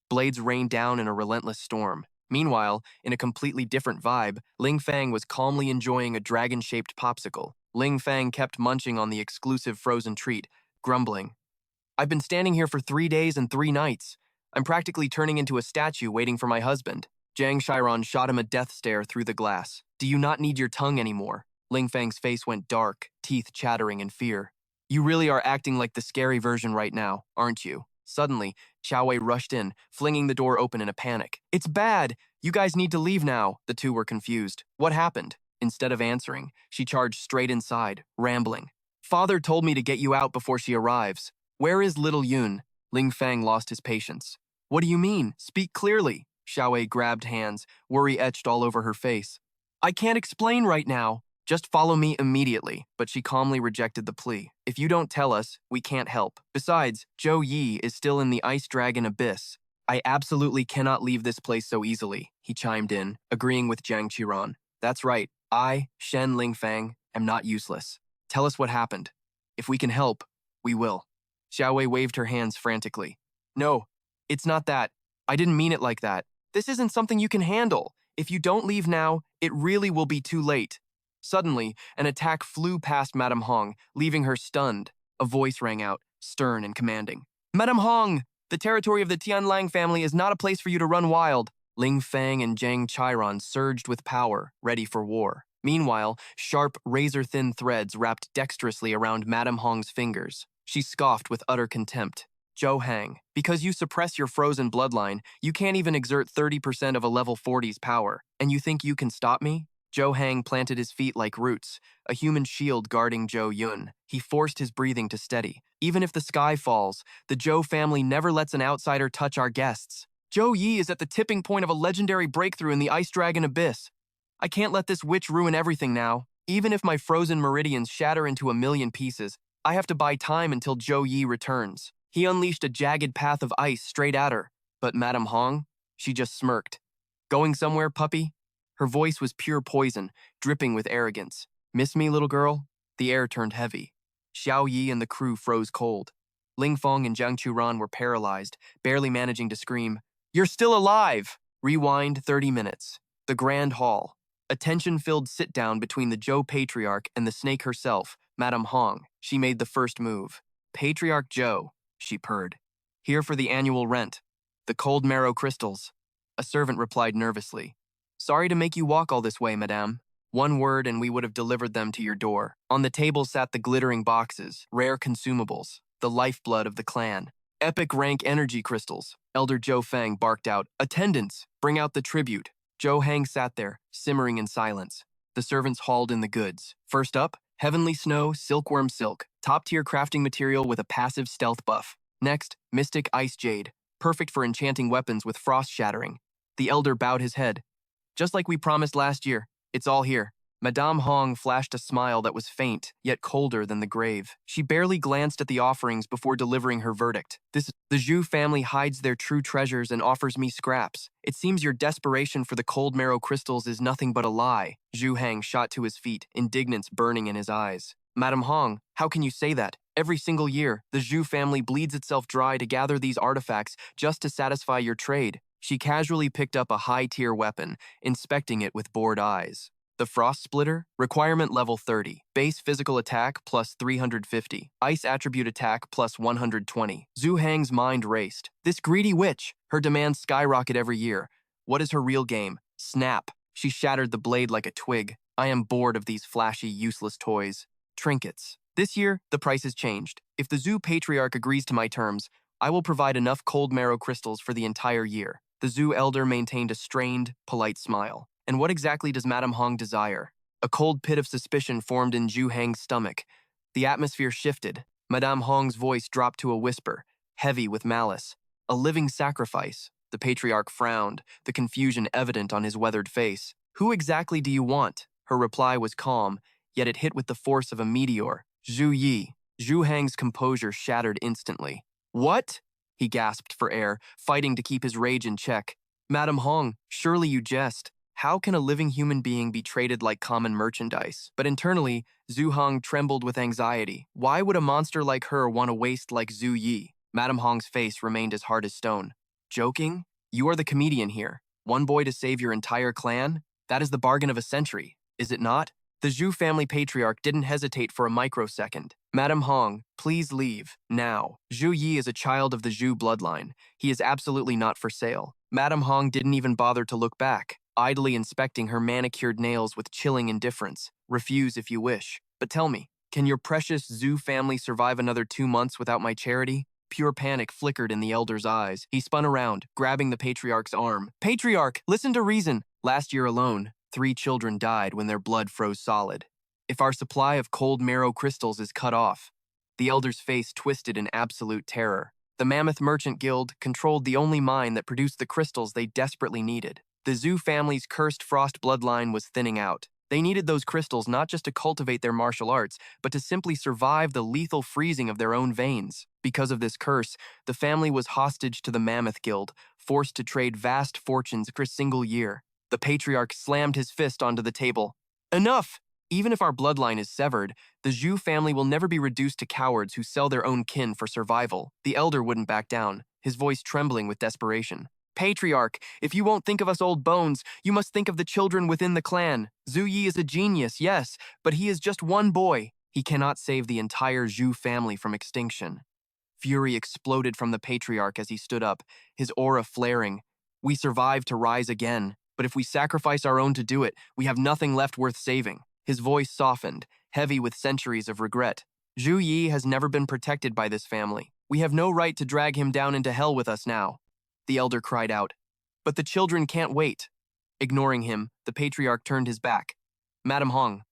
Blades rained down in a relentless storm. Meanwhile, in a completely different vibe, Ling Fang was calmly enjoying a dragon-shaped popsicle. Ling Fang kept munching on the exclusive frozen treat, grumbling. I've been standing here for 3 days and 3 nights. I'm practically turning into a statue waiting for my husband. Zhang Shiron shot him a death stare through the glass. Do you not need your tongue anymore? Ling Fang's face went dark, teeth chattering in fear. You really are acting like the scary version right now, aren't you? Suddenly, Xiao Wei rushed in, flinging the door open in a panic. It's bad! You guys need to leave now. The two were confused. What happened? Instead of answering, she charged straight inside, rambling. Father told me to get you out before she arrives. Where is little Yun? Ling Fang lost his patience. What do you mean? Speak clearly. Xiao Wei grabbed hands, worry etched all over her face. I can't explain right now. Just follow me immediately. But she calmly rejected the plea. If you don't tell us, we can't help. Besides, Zhou Yi is still in the Ice Dragon Abyss. I absolutely cannot leave this place so easily, he chimed in, agreeing with Zhang Qiran. That's right. I, Shen Lingfang, am not useless. Tell us what happened. If we can help, we will. Xiao Wei waved her hands frantically. No, it's not that. I didn't mean it like that. This isn't something you can handle. If you don't leave now, it really will be too late. Suddenly, an attack flew past Madame Hong, leaving her stunned. A voice rang out, stern and commanding. Madame Hong, the territory of the Tianlang family is not a place for you to run wild. Ling Fang and Zhang Qiran surged with power, ready for war. Meanwhile, sharp, razor-thin threads wrapped dexterously around Madame Hong's fingers. She scoffed with utter contempt. Zhou Hang, because you suppress your frozen bloodline, you can't even exert 30% of a level 40's power, and you think you can stop me? Zhou Hang planted his feet like roots, a human shield guarding Zhou Yun. He forced his breathing to steady. Even if the sky falls, the Zhou family never lets an outsider touch our guests. Zhou Yi is at the tipping point of a legendary breakthrough in the Ice Dragon Abyss. I can't let this witch ruin everything now. Even if my frozen meridians shatter into a million pieces, I have to buy time until Zhou Yi returns. He unleashed a jagged path of ice straight at her, but Madame Hong, she just smirked. Going somewhere, puppy? Her voice was pure poison, dripping with arrogance. Miss me, little girl? The air turned heavy. Xiao Yi and the crew froze cold. Ling Feng and Jiang Churan were paralyzed, barely managing to scream, "You're still alive!" Rewind 30 minutes. The Grand Hall. A tension-filled sit-down between the Zhou Patriarch and the snake herself, Madame Hong. She made the first move. "Patriarch Zhou," she purred. "Here for the annual rent. The cold marrow crystals." A servant replied nervously. "Sorry to make you walk all this way, madame. One word and we would have delivered them to your door." On the table sat the glittering boxes, rare consumables, the lifeblood of the clan. Epic rank energy crystals. Elder Zhou Feng barked out, "Attendants, bring out the tribute." Zhou Hang sat there, simmering in silence. The servants hauled in the goods. First up, Heavenly Snow Silkworm Silk, top-tier crafting material with a passive stealth buff. Next, Mystic Ice Jade, perfect for enchanting weapons with frost shattering. The elder bowed his head. "Just like we promised last year, it's all here." Madame Hong flashed a smile that was faint, yet colder than the grave. She barely glanced at the offerings before delivering her verdict. The Zhu family hides their true treasures and offers me scraps. It seems your desperation for the cold marrow crystals is nothing but a lie. Zhu Hang shot to his feet, indignance burning in his eyes. "Madame Hong, how can you say that? Every single year, the Zhu family bleeds itself dry to gather these artifacts just to satisfy your trade." She casually picked up a high-tier weapon, inspecting it with bored eyes. The Frost Splitter, requirement level 30, base physical attack plus 350, ice attribute attack plus 120. Zhu Hang's mind raced. This greedy witch, her demands skyrocket every year. What is her real game? Snap. She shattered the blade like a twig. "I am bored of these flashy, useless toys." Trinkets. This year, the price has changed. If the Zhu Patriarch agrees to my terms, I will provide enough cold marrow crystals for the entire year. The Zhu elder maintained a strained, polite smile. "And what exactly does Madame Hong desire?" A cold pit of suspicion formed in Zhu Hang's stomach. The atmosphere shifted. Madame Hong's voice dropped to a whisper, heavy with malice. "A living sacrifice." The patriarch frowned, the confusion evident on his weathered face. "Who exactly do you want?" Her reply was calm, yet it hit with the force of a meteor. "Zhu Yi." Zhu Hang's composure shattered instantly. "What?" He gasped for air, fighting to keep his rage in check. "Madame Hong, surely you jest. How can a living human being be traded like common merchandise?" But internally, Zhu Hong trembled with anxiety. Why would a monster like her want a waste like Zhu Yi? Madame Hong's face remained as hard as stone. "Joking? You are the comedian here. One boy to save your entire clan? That is the bargain of a century, is it not?" The Zhu family patriarch didn't hesitate for a microsecond. "Madame Hong, please leave, now. Zhu Yi is a child of the Zhu bloodline. He is absolutely not for sale." Madame Hong didn't even bother to look back, idly inspecting her manicured nails with chilling indifference. "Refuse if you wish. But tell me, can your precious Zhu family survive another 2 months without my charity?" Pure panic flickered in the elder's eyes. He spun around, grabbing the patriarch's arm. "Patriarch, listen to reason. Last year alone, 3 children died when their blood froze solid. If our supply of cold marrow crystals is cut off..." The elder's face twisted in absolute terror. The Mammoth Merchant Guild controlled the only mine that produced the crystals they desperately needed. The Zhu family's cursed frost bloodline was thinning out. They needed those crystals not just to cultivate their martial arts, but to simply survive the lethal freezing of their own veins. Because of this curse, the family was hostage to the Mammoth Guild, forced to trade vast fortunes for a single year. The patriarch slammed his fist onto the table. "Enough! Even if our bloodline is severed, the Zhu family will never be reduced to cowards who sell their own kin for survival." The elder wouldn't back down, his voice trembling with desperation. "Patriarch, if you won't think of us old bones, you must think of the children within the clan. Zhu Yi is a genius, yes, but he is just one boy. He cannot save the entire Zhu family from extinction." Fury exploded from the patriarch as he stood up, his aura flaring. "We survived to rise again. But if we sacrifice our own to do it, we have nothing left worth saving." His voice softened, heavy with centuries of regret. "Zhu Yi has never been protected by this family. We have no right to drag him down into hell with us now." The elder cried out. "But the children can't wait." Ignoring him, the patriarch turned his back. "Madame Hong,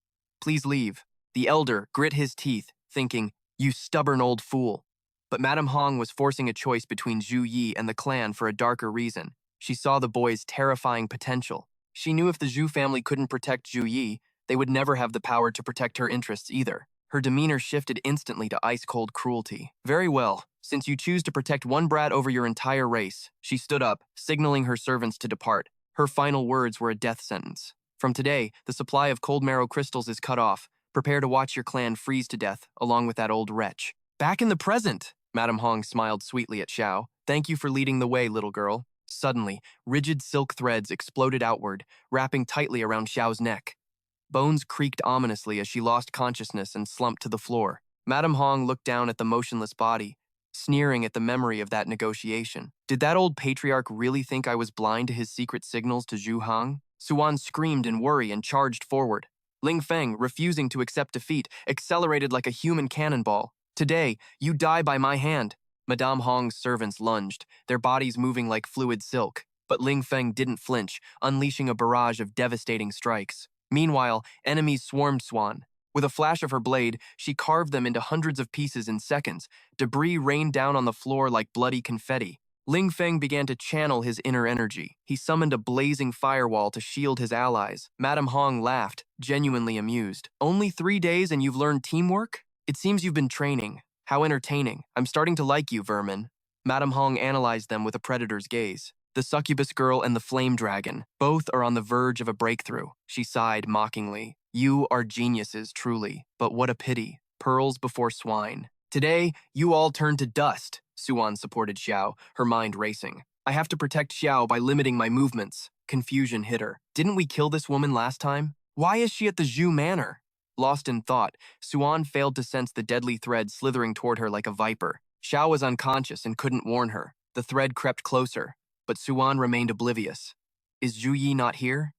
please leave." The elder grit his teeth, thinking, "You stubborn old fool." But Madame Hong was forcing a choice between Zhu Yi and the clan for a darker reason. She saw the boy's terrifying potential. She knew if the Zhu family couldn't protect Zhu Yi, They would never have the power to protect her interests either. Her demeanor shifted instantly to ice-cold cruelty. Very well. Since you choose to protect one brat over your entire race, she stood up, signaling her servants to depart. Her final words were a death sentence. From today, the supply of cold marrow crystals is cut off. Prepare to watch your clan freeze to death, along with that old wretch. Back in the present, Madame Hong smiled sweetly at Xiao. Thank you for leading the way, little girl. Suddenly, rigid silk threads exploded outward, wrapping tightly around Xiao's neck. Bones creaked ominously as she lost consciousness and slumped to the floor. Madame Hong looked down at the motionless body, sneering at the memory of that negotiation. Did that old patriarch really think I was blind to his secret signals to Zhu Hang? Suan screamed in worry and charged forward. Ling Feng, refusing to accept defeat, accelerated like a human cannonball. Today, you die by my hand. Madame Hong's servants lunged, their bodies moving like fluid silk. But Ling Feng didn't flinch, unleashing a barrage of devastating strikes. Meanwhile, enemies swarmed Swan. With a flash of her blade, she carved them into hundreds of pieces in seconds. Debris rained down on the floor like bloody confetti. Ling Feng began to channel his inner energy. He summoned a blazing firewall to shield his allies. Madame Hong laughed, genuinely amused. Only 3 days and you've learned teamwork? It seems you've been training. How entertaining. I'm starting to like you, vermin. Madame Hong analyzed them with a predator's gaze. The succubus girl and the flame dragon, both are on the verge of a breakthrough. She sighed mockingly. You are geniuses, truly, but what a pity. Pearls before swine. Today, you all turn to dust, Suan supported Xiao, her mind racing. I have to protect Xiao by limiting my movements. Confusion hit her. Didn't we kill this woman last time? Why is she at the Zhu Manor? Lost in thought, Suan failed to sense the deadly thread slithering toward her like a viper. Xiao was unconscious and couldn't warn her. The thread crept closer, but Suan remained oblivious. Is Zhu Yi not here?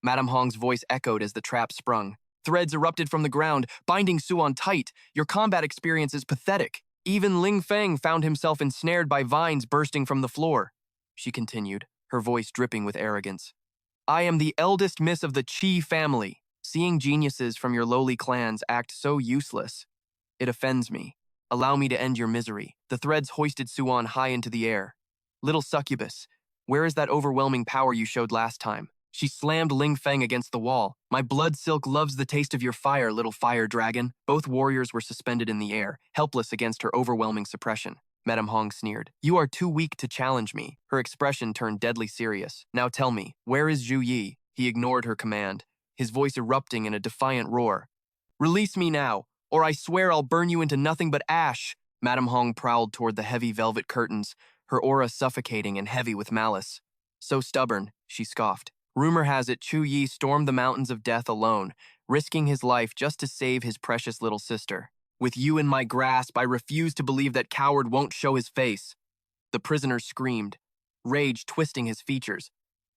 Madame Hong's voice echoed as the trap sprung. Threads erupted from the ground, binding Suan tight. Your combat experience is pathetic. Even Ling Feng found himself ensnared by vines bursting from the floor. She continued, her voice dripping with arrogance. I am the eldest miss of the Qi family. Seeing geniuses from your lowly clans act so useless, it offends me. Allow me to end your misery. The threads hoisted Suan high into the air. Little succubus, where is that overwhelming power you showed last time? She slammed Ling Feng against the wall. My blood silk loves the taste of your fire, little fire dragon. Both warriors were suspended in the air, helpless against her overwhelming suppression. Madame Hong sneered. You are too weak to challenge me. Her expression turned deadly serious. Now tell me, where is Zhu Yi? He ignored her command, his voice erupting in a defiant roar. Release me now, or I swear I'll burn you into nothing but ash. Madame Hong prowled toward the heavy velvet curtains, her aura suffocating and heavy with malice. So stubborn, she scoffed. Rumor has it Chu Yi stormed the mountains of death alone, risking his life just to save his precious little sister. With you in my grasp, I refuse to believe that coward won't show his face. The prisoner screamed, rage twisting his features.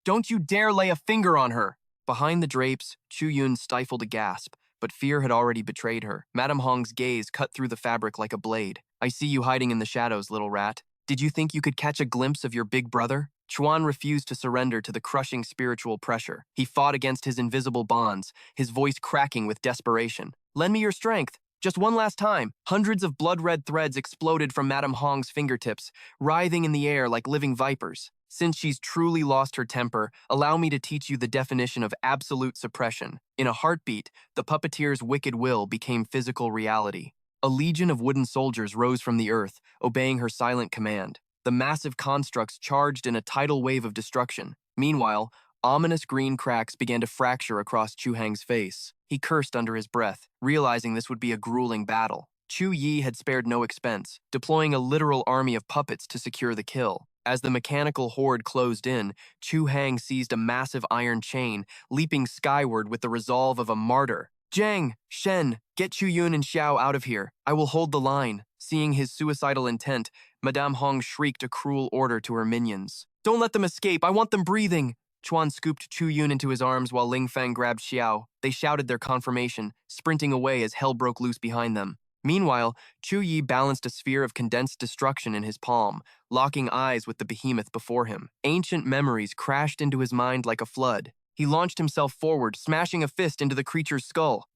Don't you dare lay a finger on her! Behind the drapes, Chu Yun stifled a gasp, but fear had already betrayed her. Madame Hong's gaze cut through the fabric like a blade. I see you hiding in the shadows, little rat. Did you think you could catch a glimpse of your big brother? Chuan refused to surrender to the crushing spiritual pressure. He fought against his invisible bonds, his voice cracking with desperation. Lend me your strength. Just one last time. Hundreds of blood-red threads exploded from Madame Hong's fingertips, writhing in the air like living vipers. Since she's truly lost her temper, allow me to teach you the definition of absolute suppression. In a heartbeat, the puppeteer's wicked will became physical reality. A legion of wooden soldiers rose from the earth, obeying her silent command. The massive constructs charged in a tidal wave of destruction. Meanwhile, ominous green cracks began to fracture across Chu Hang's face. He cursed under his breath, realizing this would be a grueling battle. Chu Yi had spared no expense, deploying a literal army of puppets to secure the kill. As the mechanical horde closed in, Chu Hang seized a massive iron chain, leaping skyward with the resolve of a martyr. Zhang, Shen, get Chu Yun and Xiao out of here. I will hold the line. Seeing his suicidal intent, Madame Hong shrieked a cruel order to her minions. Don't let them escape. I want them breathing. Chuan scooped Chu Yun into his arms while Ling Feng grabbed Xiao. They shouted their confirmation, sprinting away as hell broke loose behind them. Meanwhile, Chu Yi balanced a sphere of condensed destruction in his palm, locking eyes with the behemoth before him. Ancient memories crashed into his mind like a flood. He launched himself forward, smashing a fist into the creature's skull.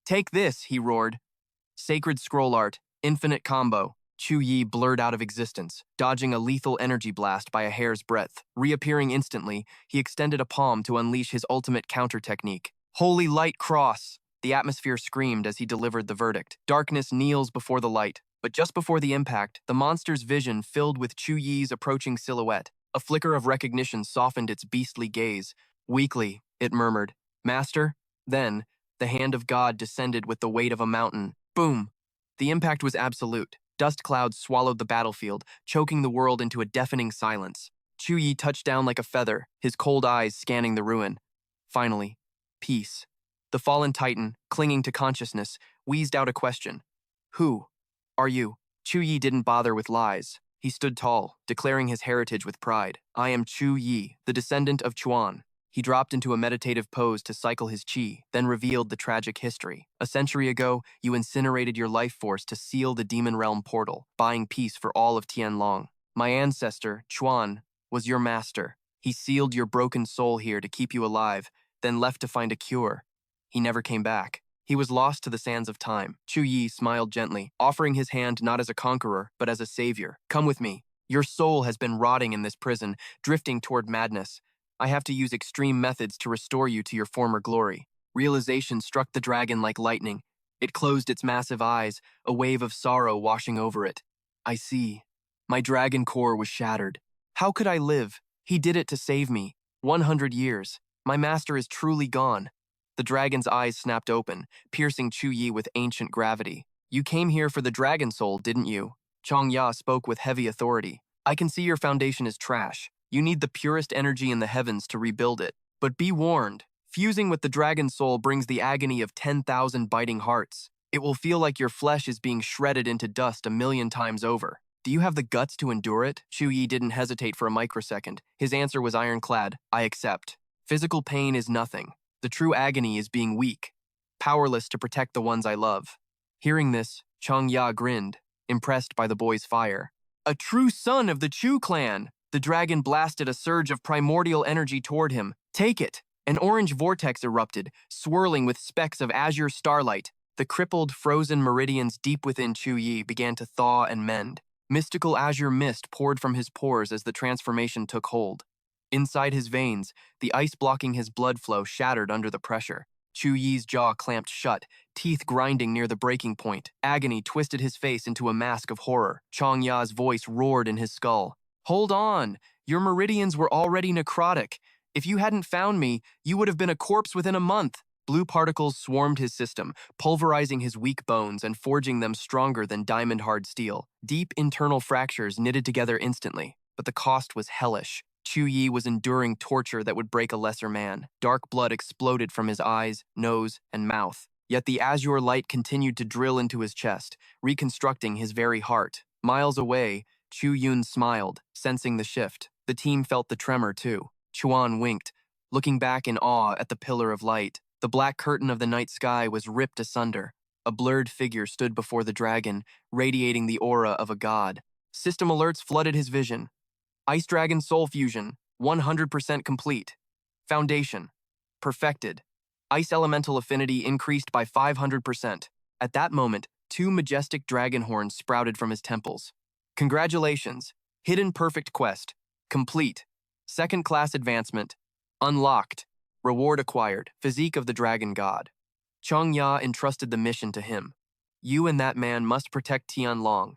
Take this, he roared. Sacred scroll art, infinite combo. Chu Yi blurred out of existence, dodging a lethal energy blast by a hair's breadth. Reappearing instantly, he extended a palm to unleash his ultimate counter technique. Holy light cross! The atmosphere screamed as he delivered the verdict. Darkness kneels before the light, but just before the impact, the monster's vision filled with Chu Yi's approaching silhouette. A flicker of recognition softened its beastly gaze. Weakly, it murmured, "Master?" Then, the hand of God descended with the weight of a mountain. Boom! The impact was absolute. Dust clouds swallowed the battlefield, choking the world into a deafening silence. Chu Yi touched down like a feather, his cold eyes scanning the ruin. Finally, peace. The fallen titan, clinging to consciousness, wheezed out a question. "Who are you?" Chu Yi didn't bother with lies. He stood tall, declaring his heritage with pride. "I am Chu Yi, the descendant of Chuan." He dropped into a meditative pose to cycle his qi, then revealed the tragic history. A century ago, you incinerated your life force to seal the demon realm portal, buying peace for all of Tianlong. My ancestor, Chuan, was your master. He sealed your broken soul here to keep you alive, then left to find a cure. He never came back. He was lost to the sands of time. Chu Yi smiled gently, offering his hand not as a conqueror, but as a savior. "Come with me. Your soul has been rotting in this prison, drifting toward madness. I have to use extreme methods to restore you to your former glory." Realization struck the dragon like lightning. It closed its massive eyes, a wave of sorrow washing over it. "I see. My dragon core was shattered. How could I live? He did it to save me. 100 years. My master is truly gone." The dragon's eyes snapped open, piercing Chu Yi with ancient gravity. "You came here for the dragon soul, didn't you?" Chong Ya spoke with heavy authority. "I can see your foundation is trash. You need the purest energy in the heavens to rebuild it. But be warned, fusing with the dragon soul brings the agony of 10,000 biting hearts. It will feel like your flesh is being shredded into dust 1,000,000 times over. Do you have the guts to endure it?" Chu Yi didn't hesitate for a microsecond. His answer was ironclad. "I accept. Physical pain is nothing. The true agony is being weak, powerless to protect the ones I love." Hearing this, Chong Ya grinned, impressed by the boy's fire. "A true son of the Chu clan!" The dragon blasted a surge of primordial energy toward him. "Take it!" An orange vortex erupted, swirling with specks of azure starlight. The crippled, frozen meridians deep within Chu Yi began to thaw and mend. Mystical azure mist poured from his pores as the transformation took hold. Inside his veins, the ice blocking his blood flow shattered under the pressure. Chu Yi's jaw clamped shut, teeth grinding near the breaking point. Agony twisted his face into a mask of horror. Chong Ya's voice roared in his skull. "Hold on! Your meridians were already necrotic. If you hadn't found me, you would have been a corpse within a month." Blue particles swarmed his system, pulverizing his weak bones and forging them stronger than diamond-hard steel. Deep internal fractures knitted together instantly, but the cost was hellish. Chu Yi was enduring torture that would break a lesser man. Dark blood exploded from his eyes, nose, and mouth. Yet the azure light continued to drill into his chest, reconstructing his very heart. Miles away, Chu Yun smiled, sensing the shift. The team felt the tremor too. Chuan winked, looking back in awe at the pillar of light. The black curtain of the night sky was ripped asunder. A blurred figure stood before the dragon, radiating the aura of a god. System alerts flooded his vision. Ice Dragon Soul Fusion, 100% complete. Foundation, perfected. Ice Elemental Affinity increased by 500%. At that moment, 2 majestic dragon horns sprouted from his temples. "Congratulations. Hidden Perfect Quest. Complete. Second class advancement. Unlocked. Reward acquired. Physique of the Dragon God." Chong Ya entrusted the mission to him. "You and that man must protect Tianlong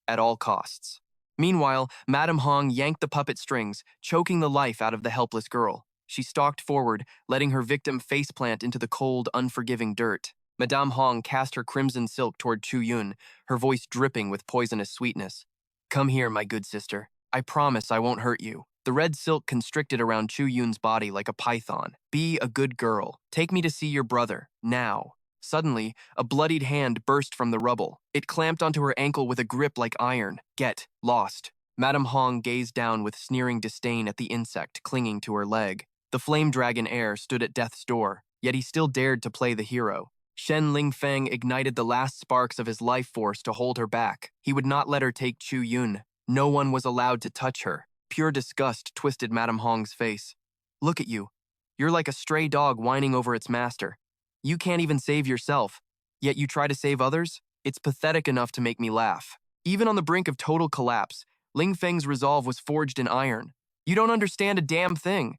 at all costs." Meanwhile, Madame Hong yanked the puppet strings, choking the life out of the helpless girl. She stalked forward, letting her victim faceplant into the cold, unforgiving dirt. Madame Hong cast her crimson silk toward Chu Yun, her voice dripping with poisonous sweetness. "Come here, my good sister. I promise I won't hurt you." The red silk constricted around Chu Yun's body like a python. "Be a good girl. Take me to see your brother, now." Suddenly, a bloodied hand burst from the rubble. It clamped onto her ankle with a grip like iron. "Get lost." Madame Hong gazed down with sneering disdain at the insect clinging to her leg. The flame dragon heir stood at death's door, yet he still dared to play the hero. Shen Lingfeng ignited the last sparks of his life force to hold her back. He would not let her take Chu Yun. No one was allowed to touch her. Pure disgust twisted Madame Hong's face. "Look at you. You're like a stray dog whining over its master. You can't even save yourself, yet you try to save others? It's pathetic enough to make me laugh." Even on the brink of total collapse, Ling Feng's resolve was forged in iron. "You don't understand a damn thing.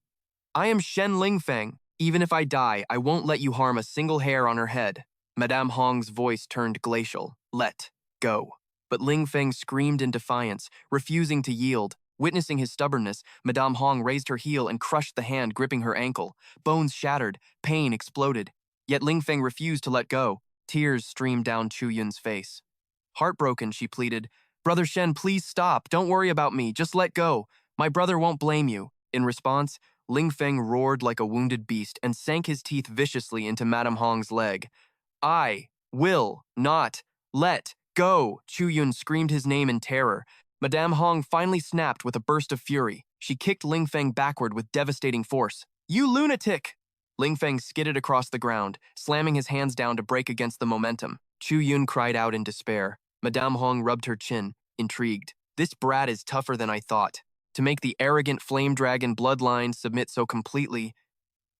I am Shen Lingfeng." Even if I die, I won't let you harm a single hair on her head. Madame Hong's voice turned glacial. Let go. But Ling Feng screamed in defiance, refusing to yield. Witnessing his stubbornness, Madame Hong raised her heel and crushed the hand gripping her ankle. Bones shattered, pain exploded. Yet Ling Feng refused to let go. Tears streamed down Chu Yun's face. Heartbroken, she pleaded, "Brother Shen, please stop. Don't worry about me. Just let go. My brother won't blame you." In response, Ling Feng roared like a wounded beast and sank his teeth viciously into Madame Hong's leg. "I will not let go!" Chu Yun screamed his name in terror. Madame Hong finally snapped with a burst of fury. She kicked Ling Feng backward with devastating force. "You lunatic!" Ling Feng skidded across the ground, slamming his hands down to break against the momentum. Chu Yun cried out in despair. Madame Hong rubbed her chin, intrigued. "This brat is tougher than I thought. To make the arrogant flame dragon bloodline submit so completely,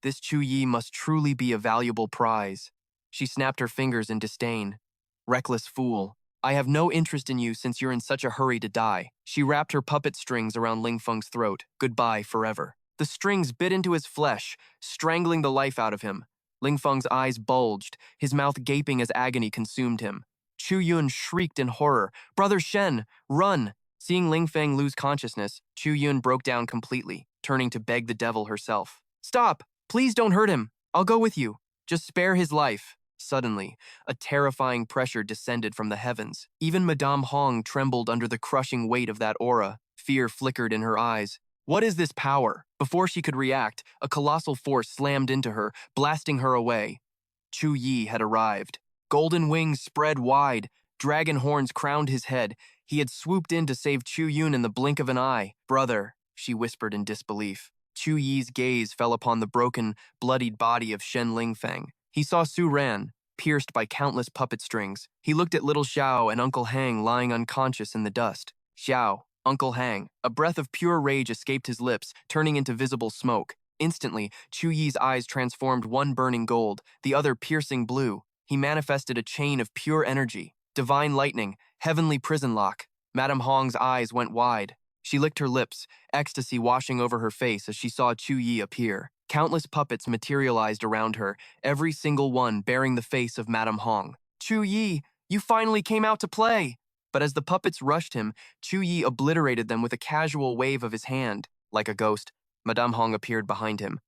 this Chu Yi must truly be a valuable prize." She snapped her fingers in disdain. "Reckless fool. I have no interest in you since you're in such a hurry to die." She wrapped her puppet strings around Ling Feng's throat. Goodbye forever. The strings bit into his flesh, strangling the life out of him. Ling Feng's eyes bulged, his mouth gaping as agony consumed him. Chu Yun shrieked in horror. "Brother Shen, run!" Seeing Ling Feng lose consciousness, Chu Yun broke down completely, turning to beg the devil herself. "Stop! Please don't hurt him! I'll go with you. Just spare his life." Suddenly, a terrifying pressure descended from the heavens. Even Madame Hong trembled under the crushing weight of that aura. Fear flickered in her eyes. What is this power? Before she could react, a colossal force slammed into her, blasting her away. Chu Yi had arrived. Golden wings spread wide, dragon horns crowned his head. He had swooped in to save Chu Yun in the blink of an eye. "Brother," she whispered in disbelief. Chu Yi's gaze fell upon the broken, bloodied body of Shen Lingfeng. He saw Su Ran, pierced by countless puppet strings. He looked at little Xiao and Uncle Hang lying unconscious in the dust. Xiao, Uncle Hang. A breath of pure rage escaped his lips, turning into visible smoke. Instantly, Chu Yi's eyes transformed, one burning gold, the other piercing blue. He manifested a chain of pure energy. Divine lightning, heavenly prison lock. Madame Hong's eyes went wide. She licked her lips, ecstasy washing over her face as she saw Chu Yi appear. Countless puppets materialized around her, every single one bearing the face of Madame Hong. "Chu Yi, you finally came out to play!" But as the puppets rushed him, Chu Yi obliterated them with a casual wave of his hand. Like a ghost, Madame Hong appeared behind him.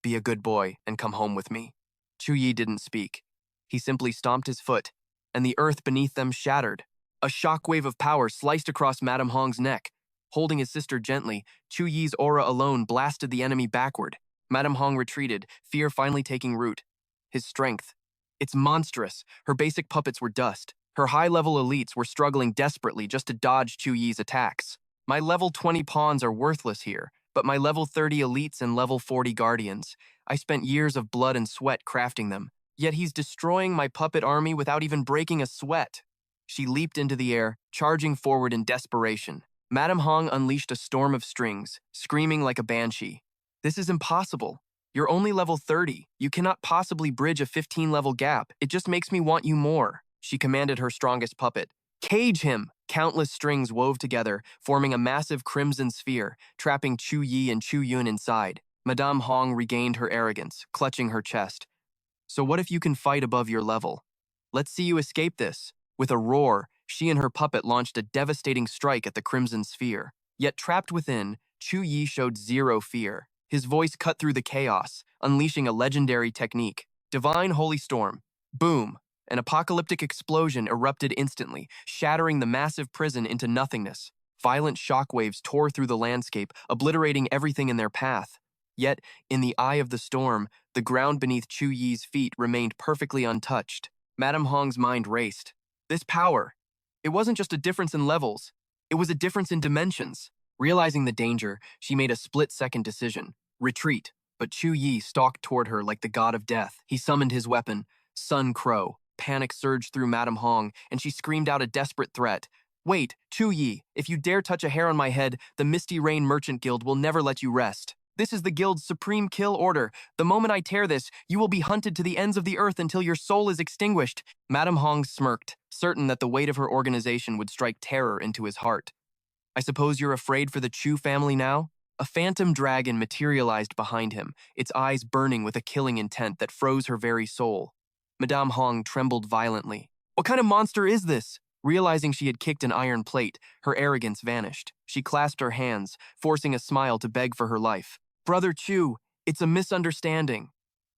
"Be a good boy and come home with me." Chu Yi didn't speak. He simply stomped his foot, and the earth beneath them shattered. A shockwave of power sliced across Madame Hong's neck. Holding his sister gently, Chu Yi's aura alone blasted the enemy backward. Madame Hong retreated, fear finally taking root. His strength. It's monstrous. Her basic puppets were dust. Her high-level elites were struggling desperately just to dodge Chu Yi's attacks. My level 20 pawns are worthless here, but my level 30 elites and level 40 guardians. I spent years of blood and sweat crafting them. Yet he's destroying my puppet army without even breaking a sweat. She leaped into the air, charging forward in desperation. Madame Hong unleashed a storm of strings, screaming like a banshee. "This is impossible. You're only level 30. You cannot possibly bridge a 15-level gap. It just makes me want you more." She commanded her strongest puppet. "Cage him!" Countless strings wove together, forming a massive crimson sphere, trapping Chu Yi and Chu Yun inside. Madame Hong regained her arrogance, clutching her chest. "So what if you can fight above your level? Let's see you escape this." With a roar, she and her puppet launched a devastating strike at the crimson sphere. Yet trapped within, Chu Yi showed zero fear. His voice cut through the chaos, unleashing a legendary technique. Divine Holy Storm. Boom! An apocalyptic explosion erupted instantly, shattering the massive prison into nothingness. Violent shockwaves tore through the landscape, obliterating everything in their path. Yet, in the eye of the storm, the ground beneath Chu Yi's feet remained perfectly untouched. Madame Hong's mind raced. This power, it wasn't just a difference in levels, it was a difference in dimensions. Realizing the danger, she made a split-second decision. Retreat. But Chu Yi stalked toward her like the god of death. He summoned his weapon, Sun Crow. Panic surged through Madame Hong, and she screamed out a desperate threat. "Wait, Chu Yi, if you dare touch a hair on my head, the Misty Rain Merchant Guild will never let you rest. This is the guild's supreme kill order. The moment I tear this, you will be hunted to the ends of the earth until your soul is extinguished." Madame Hong smirked, certain that the weight of her organization would strike terror into his heart. "I suppose you're afraid for the Chu family now?" A phantom dragon materialized behind him, its eyes burning with a killing intent that froze her very soul. Madame Hong trembled violently. What kind of monster is this? Realizing she had kicked an iron plate, her arrogance vanished. She clasped her hands, forcing a smile to beg for her life. Brother Chu, it's a misunderstanding.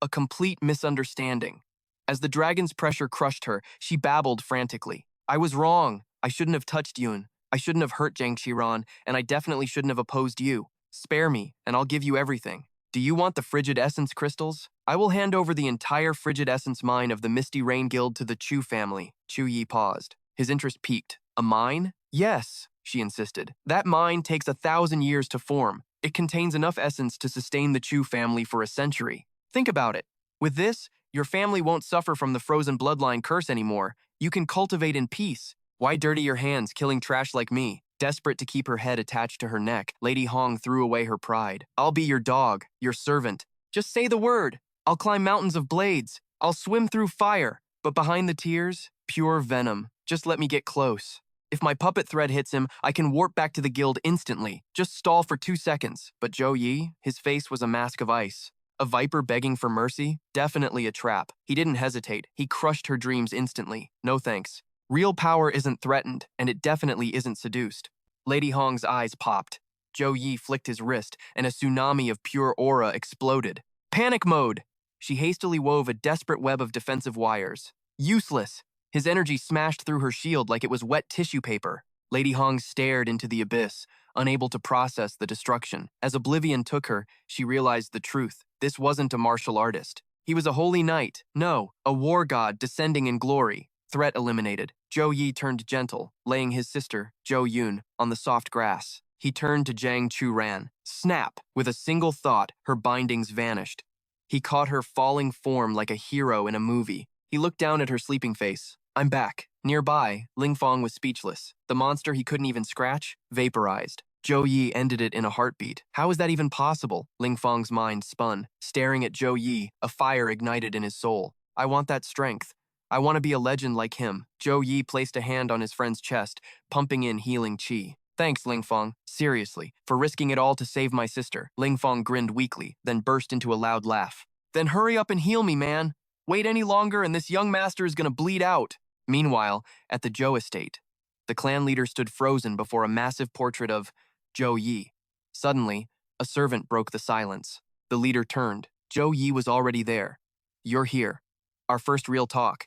A complete misunderstanding. As the dragon's pressure crushed her, she babbled frantically. I was wrong. I shouldn't have touched Yun. I shouldn't have hurt Zhang Qiran, and I definitely shouldn't have opposed you. Spare me, and I'll give you everything. Do you want the frigid essence crystals? I will hand over the entire frigid essence mine of the Misty Rain Guild to the Chu family. Chu Yi paused. His interest piqued. A mine? Yes, she insisted. That mine takes 1,000 years to form. It contains enough essence to sustain the Chu family for a century. Think about it. With this, your family won't suffer from the frozen bloodline curse anymore. You can cultivate in peace. Why dirty your hands killing trash like me? Desperate to keep her head attached to her neck, Lady Hong threw away her pride. I'll be your dog, your servant. Just say the word. I'll climb mountains of blades. I'll swim through fire. But behind the tears, pure venom. Just let me get close. If my puppet thread hits him, I can warp back to the guild instantly. Just stall for 2 seconds. But Zhou Yi, his face was a mask of ice. A viper begging for mercy? Definitely a trap. He didn't hesitate. He crushed her dreams instantly. No thanks. Real power isn't threatened, and it definitely isn't seduced. Lady Hong's eyes popped. Zhou Yi flicked his wrist, and a tsunami of pure aura exploded. Panic mode! She hastily wove a desperate web of defensive wires. Useless! His energy smashed through her shield like it was wet tissue paper. Lady Hong stared into the abyss, unable to process the destruction. As oblivion took her, she realized the truth. This wasn't a martial artist. He was a holy knight. No, a war god descending in glory. Threat eliminated. Zhou Yi turned gentle, laying his sister, Zhou Yun, on the soft grass. He turned to Zhang Qiran. Snap! With a single thought, her bindings vanished. He caught her falling form like a hero in a movie. He looked down at her sleeping face. I'm back. Nearby, Ling Fong was speechless. The monster he couldn't even scratch, vaporized. Zhou Yi ended it in a heartbeat. How is that even possible? Ling Fong's mind spun. Staring at Zhou Yi, a fire ignited in his soul. I want that strength. I want to be a legend like him. Zhou Yi placed a hand on his friend's chest, pumping in healing qi. Thanks, Ling Fong. Seriously, for risking it all to save my sister. Ling Fong grinned weakly, then burst into a loud laugh. Then hurry up and heal me, man. Wait any longer and this young master is gonna bleed out. Meanwhile, at the Zhou estate, the clan leader stood frozen before a massive portrait of Zhou Yi. Suddenly, a servant broke the silence. The leader turned. Zhou Yi was already there. You're here. Our first real talk.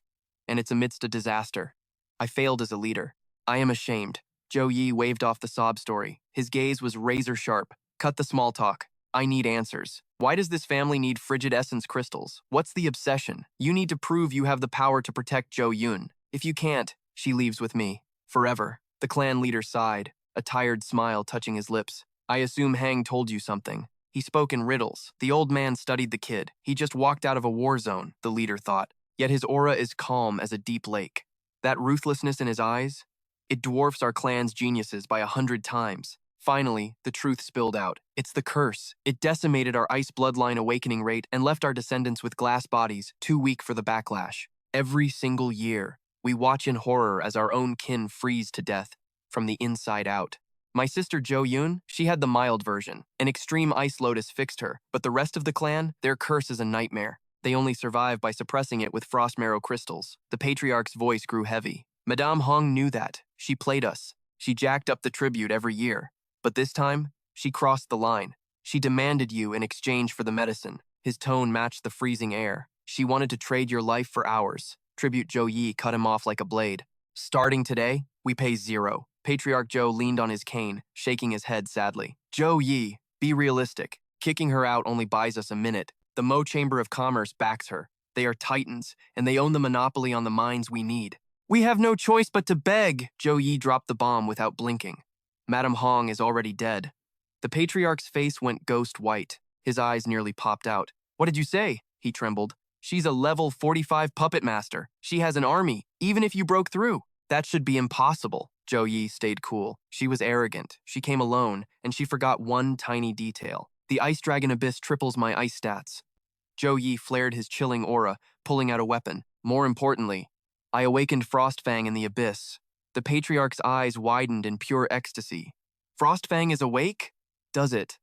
And it's amidst a disaster. I failed as a leader. I am ashamed. Zhou Yi waved off the sob story. His gaze was razor sharp. Cut the small talk. I need answers. Why does this family need frigid essence crystals? What's the obsession? You need to prove you have the power to protect Zhou Yun. If you can't, she leaves with me. Forever. The clan leader sighed, a tired smile touching his lips. I assume Hang told you something. He spoke in riddles. The old man studied the kid. He just walked out of a war zone, the leader thought. Yet his aura is calm as a deep lake. That ruthlessness in his eyes, it dwarfs our clan's geniuses by 100 times. Finally, the truth spilled out. It's the curse. It decimated our ice bloodline awakening rate and left our descendants with glass bodies, too weak for the backlash. Every single year, we watch in horror as our own kin freeze to death, from the inside out. My sister Zhou Yun, she had the mild version. An extreme ice lotus fixed her, but the rest of the clan, their curse is a nightmare. They only survive by suppressing it with frost marrow crystals. The patriarch's voice grew heavy. Madame Hong knew that. She played us. She jacked up the tribute every year. But this time, she crossed the line. She demanded you in exchange for the medicine. His tone matched the freezing air. She wanted to trade your life for ours. Tribute Zhou Yi cut him off like a blade. Starting today, we pay 0. Patriarch Zhou leaned on his cane, shaking his head sadly. Zhou Yi, be realistic. Kicking her out only buys us a minute. The Mo Chamber of Commerce backs her. They are titans, and they own the monopoly on the mines we need. We have no choice but to beg. Zhou Yi dropped the bomb without blinking. Madame Hong is already dead. The patriarch's face went ghost white. His eyes nearly popped out. What did you say? He trembled. She's a level 45 puppet master. She has an army, even if you broke through. That should be impossible. Zhou Yi stayed cool. She was arrogant. She came alone, and she forgot one tiny detail. The Ice Dragon Abyss triples my ice stats. Zhou Yi flared his chilling aura, pulling out a weapon. More importantly, I awakened Frostfang in the abyss. The patriarch's eyes widened in pure ecstasy. Frostfang is awake? Does it?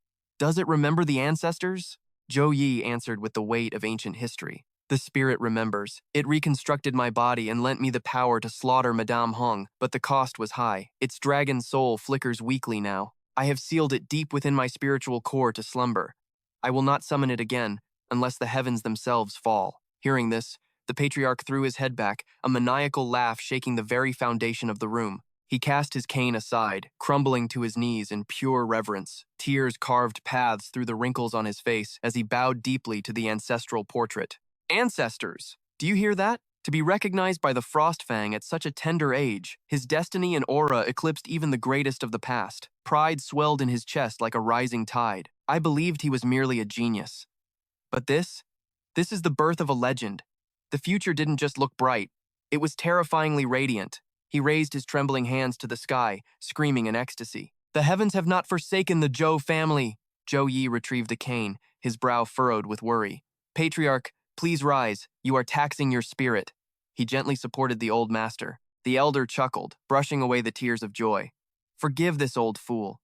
Does it remember the ancestors? Zhou Yi answered with the weight of ancient history. The spirit remembers. It reconstructed my body and lent me the power to slaughter Madame Hong, but the cost was high. Its dragon soul flickers weakly now. I have sealed it deep within my spiritual core to slumber. I will not summon it again, unless the heavens themselves fall. Hearing this, the patriarch threw his head back, a maniacal laugh shaking the very foundation of the room. He cast his cane aside, crumbling to his knees in pure reverence. Tears carved paths through the wrinkles on his face as he bowed deeply to the ancestral portrait. Ancestors! Do you hear that? To be recognized by the Frostfang at such a tender age, his destiny and aura eclipsed even the greatest of the past. Pride swelled in his chest like a rising tide. I believed he was merely a genius. But this is the birth of a legend. The future didn't just look bright. It was terrifyingly radiant. He raised his trembling hands to the sky, screaming in ecstasy. The heavens have not forsaken the Zhou family. Zhou Yi retrieved the cane, his brow furrowed with worry. Patriarch, please rise. You are taxing your spirit. He gently supported the old master. The elder chuckled, brushing away the tears of joy. Forgive this old fool.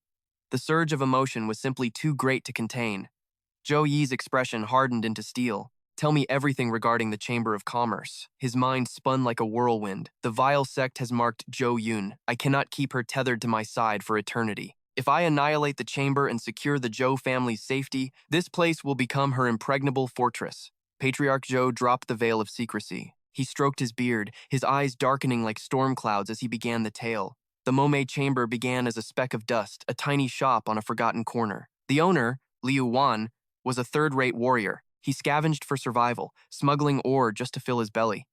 The surge of emotion was simply too great to contain. Zhou Yi's expression hardened into steel. Tell me everything regarding the Chamber of Commerce. His mind spun like a whirlwind. The vile sect has marked Zhou Yun. I cannot keep her tethered to my side for eternity. If I annihilate the chamber and secure the Zhou family's safety, this place will become her impregnable fortress. Patriarch Zhou dropped the veil of secrecy. He stroked his beard, his eyes darkening like storm clouds as he began the tale. The Mome chamber began as a speck of dust, a tiny shop on a forgotten corner. The owner, Liu Wan, was a third-rate warrior. He scavenged for survival, smuggling ore just to fill his belly.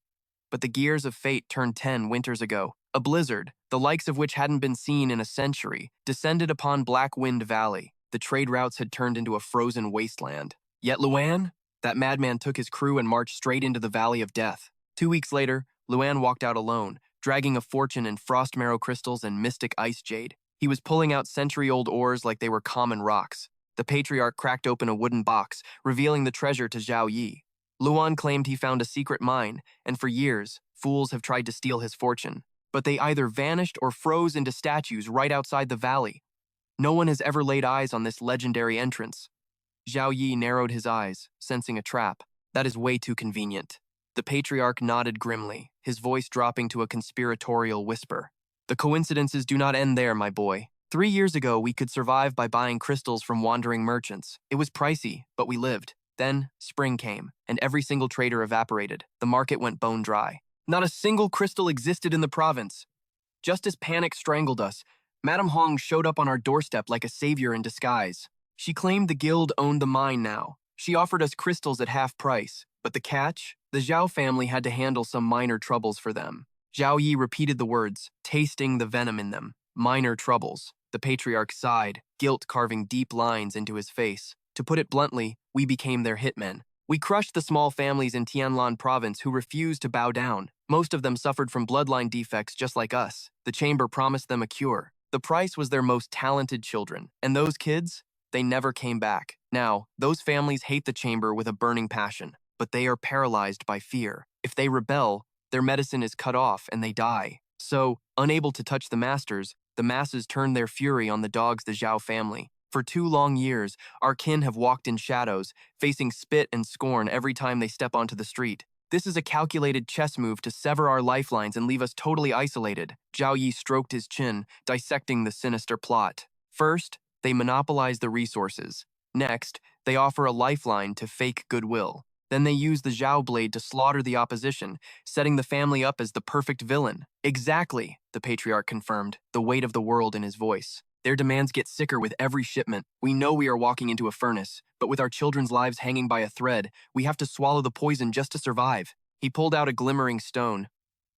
But the gears of fate turned 10 winters ago. A blizzard, the likes of which hadn't been seen in a century, descended upon Black Wind Valley. The trade routes had turned into a frozen wasteland. Yet Luan? That madman took his crew and marched straight into the Valley of Death. 2 weeks later, Luan walked out alone, dragging a fortune in frost marrow crystals and mystic ice jade. He was pulling out century-old ores like they were common rocks. The patriarch cracked open a wooden box, revealing the treasure to Zhao Yi. Luan claimed he found a secret mine, and for years, fools have tried to steal his fortune. But they either vanished or froze into statues right outside the valley. No one has ever laid eyes on this legendary entrance. Zhao Yi narrowed his eyes, sensing a trap. That is way too convenient. The patriarch nodded grimly, his voice dropping to a conspiratorial whisper. The coincidences do not end there, my boy. 3 years ago, we could survive by buying crystals from wandering merchants. It was pricey, but we lived. Then, spring came, and every single trader evaporated. The market went bone dry. Not a single crystal existed in the province. Just as panic strangled us, Madame Hong showed up on our doorstep like a savior in disguise. She claimed the guild owned the mine now. She offered us crystals at half price. But the catch? The Zhao family had to handle some minor troubles for them. Zhao Yi repeated the words, tasting the venom in them. Minor troubles. The patriarch sighed, guilt carving deep lines into his face. To put it bluntly, we became their hitmen. We crushed the small families in Tianlan province who refused to bow down. Most of them suffered from bloodline defects just like us. The chamber promised them a cure. The price was their most talented children. And those kids? They never came back. Now, those families hate the chamber with a burning passion, but they are paralyzed by fear. If they rebel, their medicine is cut off and they die. So, unable to touch the masters, the masses turn their fury on the dogs the Zhao family. For 2 long years, our kin have walked in shadows, facing spit and scorn every time they step onto the street. This is a calculated chess move to sever our lifelines and leave us totally isolated. Zhao Yi stroked his chin, dissecting the sinister plot. First, they monopolize the resources. Next, they offer a lifeline to fake goodwill. Then they use the Zhao blade to slaughter the opposition, setting the family up as the perfect villain. Exactly, the patriarch confirmed, the weight of the world in his voice. Their demands get sicker with every shipment. We know we are walking into a furnace, but with our children's lives hanging by a thread, we have to swallow the poison just to survive. He pulled out a glimmering stone.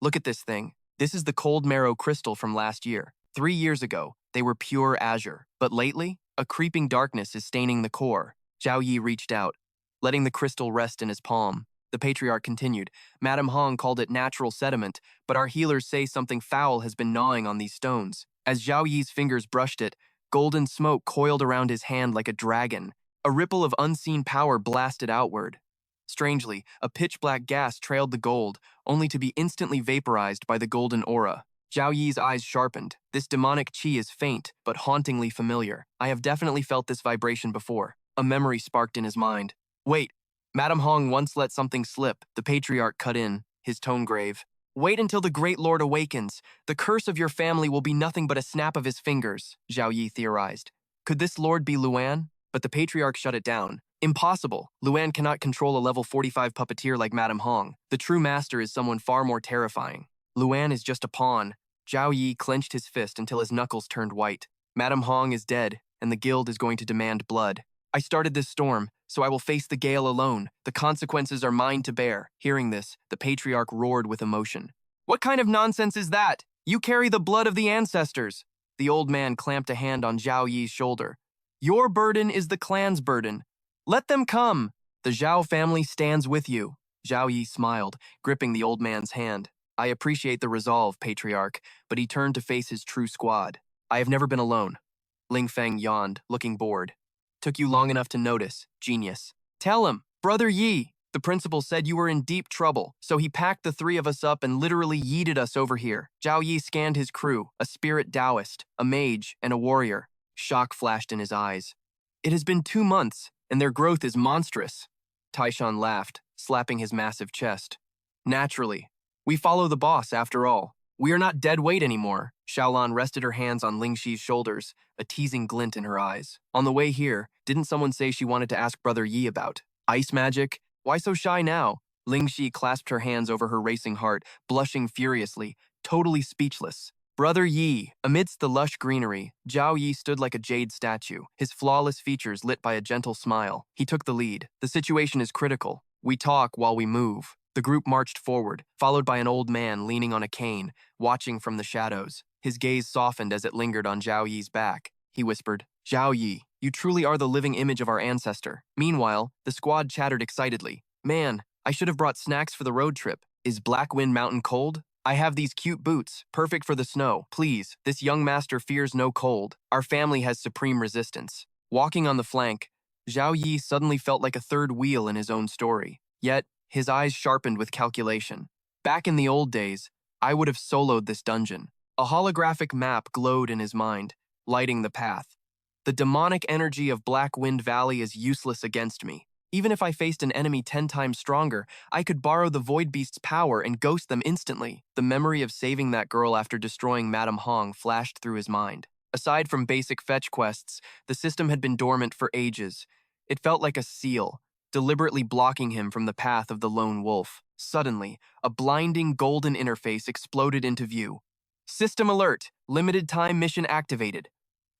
Look at this thing. This is the cold marrow crystal from last year. 3 years ago, they were pure azure. But lately, a creeping darkness is staining the core. Zhao Yi reached out, letting the crystal rest in his palm. The patriarch continued. Madame Hong called it natural sediment, but our healers say something foul has been gnawing on these stones. As Zhao Yi's fingers brushed it, golden smoke coiled around his hand like a dragon. A ripple of unseen power blasted outward. Strangely, a pitch-black gas trailed the gold, only to be instantly vaporized by the golden aura. Zhao Yi's eyes sharpened. This demonic chi is faint, but hauntingly familiar. I have definitely felt this vibration before. A memory sparked in his mind. Wait, Madame Hong once let something slip. The patriarch cut in, his tone grave. Wait until the Great Lord awakens. The curse of your family will be nothing but a snap of his fingers, Zhao Yi theorized. Could this lord be Luan? But the patriarch shut it down. Impossible. Luan cannot control a level 45 puppeteer like Madame Hong. The true master is someone far more terrifying. Luan is just a pawn. Zhao Yi clenched his fist until his knuckles turned white. Madame Hong is dead, and the guild is going to demand blood. I started this storm, so I will face the gale alone. The consequences are mine to bear. Hearing this, the patriarch roared with emotion. What kind of nonsense is that? You carry the blood of the ancestors. The old man clamped a hand on Zhao Yi's shoulder. Your burden is the clan's burden. Let them come. The Zhao family stands with you. Zhao Yi smiled, gripping the old man's hand. I appreciate the resolve, patriarch, but he turned to face his true squad. I have never been alone. Ling Feng yawned, looking bored. Took you long enough to notice, genius. Tell him, Brother Yi. The principal said you were in deep trouble, so he packed the three of us up and literally yeeted us over here. Zhao Yi scanned his crew, a spirit Taoist, a mage, and a warrior. Shock flashed in his eyes. It has been 2 months, and their growth is monstrous. Taishan laughed, slapping his massive chest. Naturally. We follow the boss, after all. We are not dead weight anymore. Xiaolan rested her hands on Ling Xi's shoulders, a teasing glint in her eyes. On the way here, didn't someone say she wanted to ask Brother Yi about ice magic? Why so shy now? Ling Xi clasped her hands over her racing heart, blushing furiously, totally speechless. Brother Yi. Amidst the lush greenery, Zhao Yi stood like a jade statue, his flawless features lit by a gentle smile. He took the lead. The situation is critical. We talk while we move. The group marched forward, followed by an old man leaning on a cane, watching from the shadows. His gaze softened as it lingered on Zhao Yi's back. He whispered, Zhao Yi, you truly are the living image of our ancestor. Meanwhile, the squad chattered excitedly. Man, I should have brought snacks for the road trip. Is Blackwind Mountain cold? I have these cute boots, perfect for the snow. Please, this young master fears no cold. Our family has supreme resistance. Walking on the flank, Zhao Yi suddenly felt like a third wheel in his own story. Yet, his eyes sharpened with calculation. Back in the old days, I would have soloed this dungeon. A holographic map glowed in his mind, lighting the path. The demonic energy of Blackwind Valley is useless against me. Even if I faced an enemy 10 times stronger, I could borrow the Void Beast's power and ghost them instantly. The memory of saving that girl after destroying Madame Hong flashed through his mind. Aside from basic fetch quests, the system had been dormant for ages. It felt like a seal, deliberately blocking him from the path of the lone wolf. Suddenly, a blinding golden interface exploded into view. System alert! Limited time mission activated.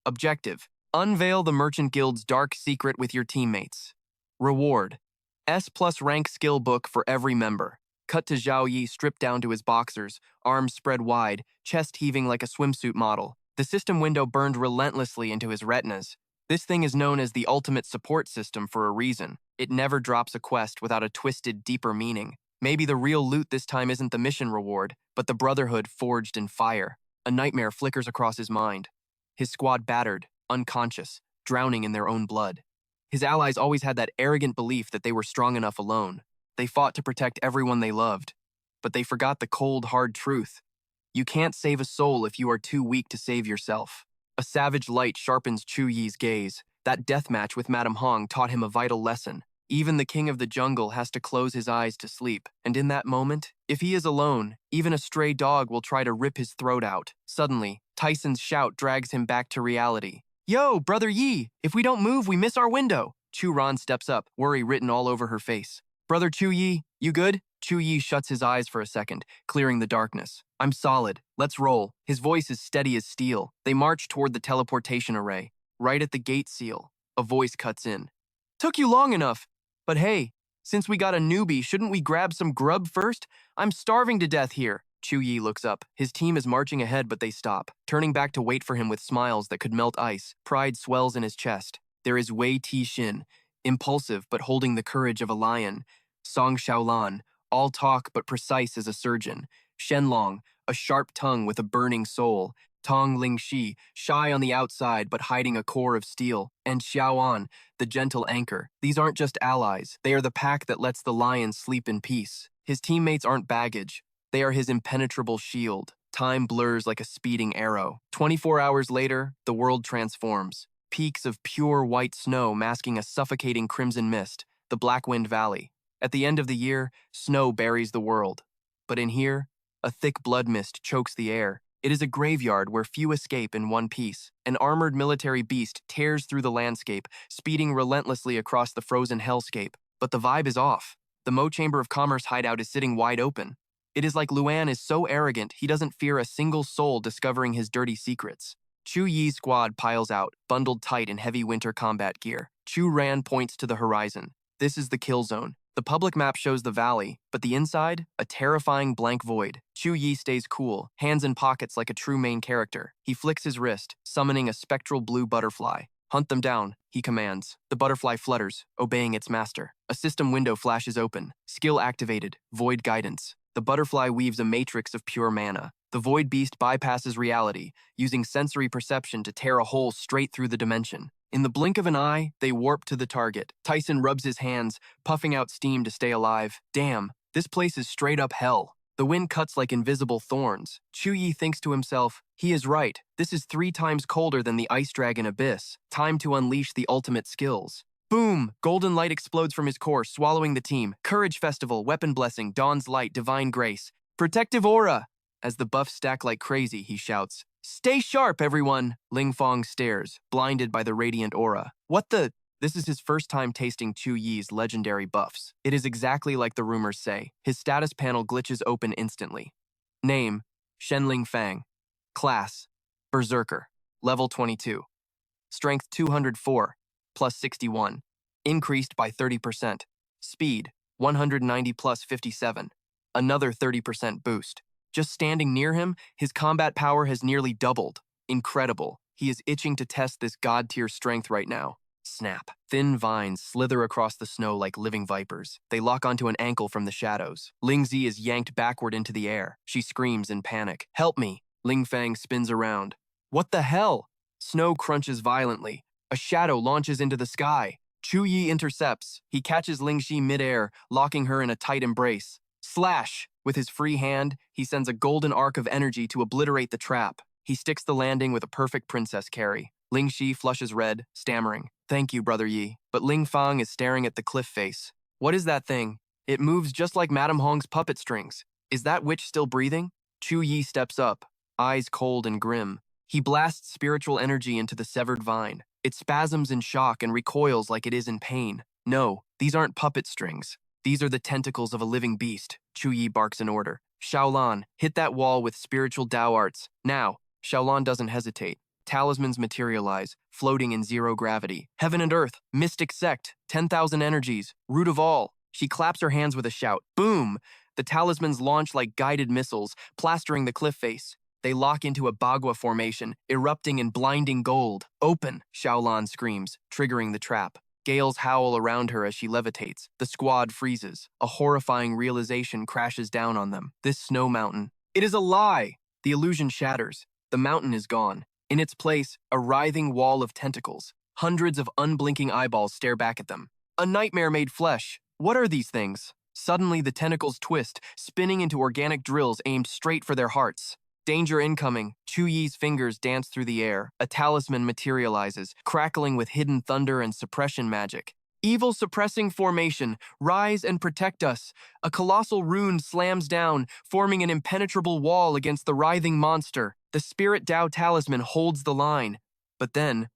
Objective: unveil the Merchant Guild's dark secret with your teammates. Reward: S+ rank skill book for every member. Cut to Zhao Yi stripped down to his boxers, arms spread wide, chest heaving like a swimsuit model. The system window burned relentlessly into his retinas. This thing is known as the ultimate support system for a reason. It never drops a quest without a twisted, deeper meaning. Maybe the real loot this time isn't the mission reward, but the brotherhood forged in fire. A nightmare flickers across his mind. His squad battered, unconscious, drowning in their own blood. His allies always had that arrogant belief that they were strong enough alone. They fought to protect everyone they loved. But they forgot the cold, hard truth. You can't save a soul if you are too weak to save yourself. A savage light sharpens Chu Yi's gaze. That deathmatch with Madame Hong taught him a vital lesson. Even the king of the jungle has to close his eyes to sleep. And in that moment, if he is alone, even a stray dog will try to rip his throat out. Suddenly, Tyson's shout drags him back to reality. Yo, Brother Yi, if we don't move, we miss our window. Chu Ran steps up, worry written all over her face. Brother Chu Yi, you good? Chu Yi shuts his eyes for a second, clearing the darkness. I'm solid. Let's roll. His voice is steady as steel. They march toward the teleportation array. Right at the gate seal, a voice cuts in. Took you long enough. But hey, since we got a newbie, shouldn't we grab some grub first? I'm starving to death here. Chu Yi looks up. His team is marching ahead, but they stop, turning back to wait for him with smiles that could melt ice. Pride swells in his chest. There is Wei Ti-shin, impulsive but holding the courage of a lion. Song Xiaolan, all talk but precise as a surgeon. Shenlong, a sharp tongue with a burning soul. Tong Lingxi, shy on the outside but hiding a core of steel. And Xiaoan, the gentle anchor. These aren't just allies. They are the pack that lets the lion sleep in peace. His teammates aren't baggage. They are his impenetrable shield. Time blurs like a speeding arrow. 24 hours later, the world transforms. Peaks of pure white snow masking a suffocating crimson mist, the Blackwind Valley. At the end of the year, snow buries the world. But in here, a thick blood mist chokes the air. It is a graveyard where few escape in one piece. An armored military beast tears through the landscape, speeding relentlessly across the frozen hellscape. But the vibe is off. The Mo Chamber of Commerce hideout is sitting wide open. It is like Luan is so arrogant he doesn't fear a single soul discovering his dirty secrets. Chu Yi's squad piles out, bundled tight in heavy winter combat gear. Chu Ran points to the horizon. This is the kill zone. The public map shows the valley, but the inside, a terrifying blank void. Chu Yi stays cool, hands in pockets like a true main character. He flicks his wrist, summoning a spectral blue butterfly. Hunt them down, he commands. The butterfly flutters, obeying its master. A system window flashes open. Skill activated, void guidance. The butterfly weaves a matrix of pure mana. The void beast bypasses reality, using sensory perception to tear a hole straight through the dimension. In the blink of an eye, they warp to the target. Tyson rubs his hands, puffing out steam to stay alive. Damn, this place is straight up hell. The wind cuts like invisible thorns. Chu Yi thinks to himself, he is right. This is 3 times colder than the Ice Dragon Abyss. Time to unleash the ultimate skills. Boom! Golden light explodes from his core, swallowing the team. Courage Festival, Weapon Blessing, Dawn's Light, Divine Grace. Protective Aura! As the buffs stack like crazy, he shouts, "Stay sharp, everyone!" Ling Fong stares, blinded by the radiant aura. What the? This is his first time tasting Chu Yi's legendary buffs. It is exactly like the rumors say. His status panel glitches open instantly. Name, Shenling Fang. Class, Berserker. Level 22. Strength 204, plus 61. Increased by 30%. Speed, 190 plus 57. Another 30% boost. Just standing near him, his combat power has nearly doubled. Incredible. He is itching to test this god-tier strength right now. Snap. Thin vines slither across the snow like living vipers. They lock onto an ankle from the shadows. Ling Zi is yanked backward into the air. She screams in panic. Help me! Ling Fang spins around. What the hell? Snow crunches violently. A shadow launches into the sky. Chu Yi intercepts. He catches Ling Xi midair, locking her in a tight embrace. Slash! With his free hand, he sends a golden arc of energy to obliterate the trap. He sticks the landing with a perfect princess carry. Ling Xi flushes red, stammering. Thank you, Brother Yi. But Ling Fang is staring at the cliff face. What is that thing? It moves just like Madame Hong's puppet strings. Is that witch still breathing? Chu Yi steps up, eyes cold and grim. He blasts spiritual energy into the severed vine. It spasms in shock and recoils like it is in pain. No, these aren't puppet strings. These are the tentacles of a living beast. Chu Yi barks an order. Shaolan, hit that wall with spiritual Dao arts. Now. Shaolan doesn't hesitate. Talismans materialize, floating in zero gravity. Heaven and earth, mystic sect, 10,000 energies, root of all. She claps her hands with a shout. Boom! The talismans launch like guided missiles, plastering the cliff face. They lock into a Bagua formation, erupting in blinding gold. Open! Shaolan screams, triggering the trap. Gales howl around her as she levitates. The squad freezes. A horrifying realization crashes down on them. This snow mountain. It is a lie! The illusion shatters. The mountain is gone. In its place, a writhing wall of tentacles. Hundreds of unblinking eyeballs stare back at them. A nightmare made flesh. What are these things? Suddenly, the tentacles twist, spinning into organic drills aimed straight for their hearts. Danger incoming. Chu Yi's fingers dance through the air. A talisman materializes, crackling with hidden thunder and suppression magic. Evil suppressing formation, rise and protect us. A colossal rune slams down, forming an impenetrable wall against the writhing monster. The Spirit Dao talisman holds the line. But then,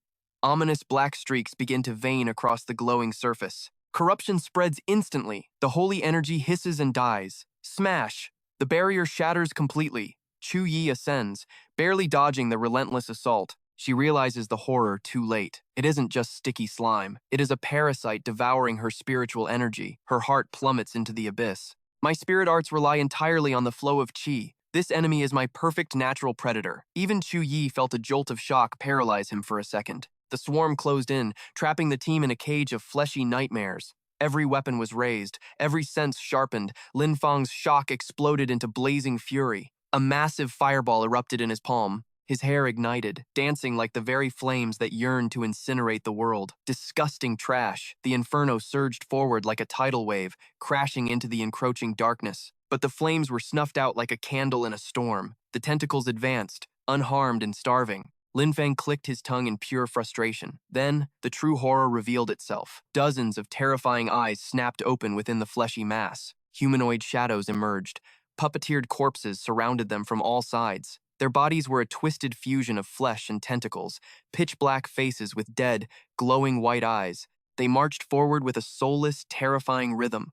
ominous black streaks begin to vein across the glowing surface. Corruption spreads instantly. The holy energy hisses and dies. Smash! The barrier shatters completely. Chu Yi ascends, barely dodging the relentless assault. She realizes the horror too late. It isn't just sticky slime. It is a parasite devouring her spiritual energy. Her heart plummets into the abyss. My spirit arts rely entirely on the flow of qi. This enemy is my perfect natural predator. Even Chu Yi felt a jolt of shock paralyze him for a second. The swarm closed in, trapping the team in a cage of fleshy nightmares. Every weapon was raised, every sense sharpened. Lin Fang's shock exploded into blazing fury. A massive fireball erupted in his palm. His hair ignited, dancing like the very flames that yearned to incinerate the world. Disgusting trash. The inferno surged forward like a tidal wave, crashing into the encroaching darkness. But the flames were snuffed out like a candle in a storm. The tentacles advanced, unharmed and starving. Lin Feng clicked his tongue in pure frustration. Then, the true horror revealed itself. Dozens of terrifying eyes snapped open within the fleshy mass. Humanoid shadows emerged. Puppeteered corpses surrounded them from all sides. Their bodies were a twisted fusion of flesh and tentacles, pitch-black faces with dead, glowing white eyes. They marched forward with a soulless, terrifying rhythm.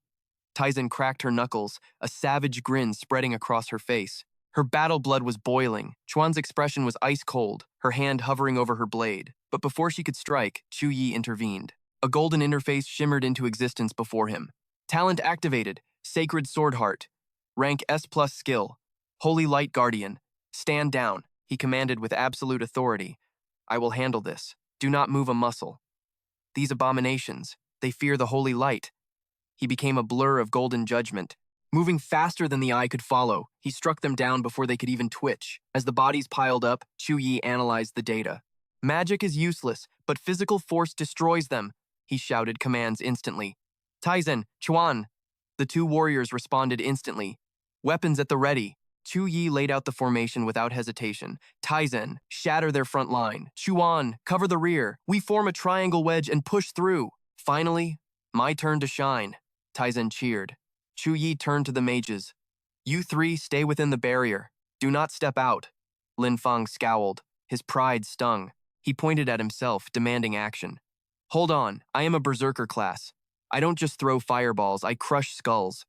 Taizen cracked her knuckles, a savage grin spreading across her face. Her battle blood was boiling. Chuan's expression was ice cold, her hand hovering over her blade. But before she could strike, Chu Yi intervened. A golden interface shimmered into existence before him. Talent activated. Sacred Sword Heart. Rank S+ skill. Holy Light Guardian. Stand down, he commanded with absolute authority. I will handle this. Do not move a muscle. These abominations, they fear the holy light. He became a blur of golden judgment. Moving faster than the eye could follow, he struck them down before they could even twitch. As the bodies piled up, Chu Yi analyzed the data. Magic is useless, but physical force destroys them, he shouted commands instantly. Taizen, Chuan. The two warriors responded instantly. Weapons at the ready. Chu Yi laid out the formation without hesitation. Taizen, shatter their front line. Chuan, cover the rear. We form a triangle wedge and push through. Finally, my turn to shine. Taizen cheered. Chu Yi turned to the mages. You three stay within the barrier. Do not step out. Lin Feng scowled. His pride stung. He pointed at himself, demanding action. Hold on, I am a berserker class. I don't just throw fireballs, I crush skulls.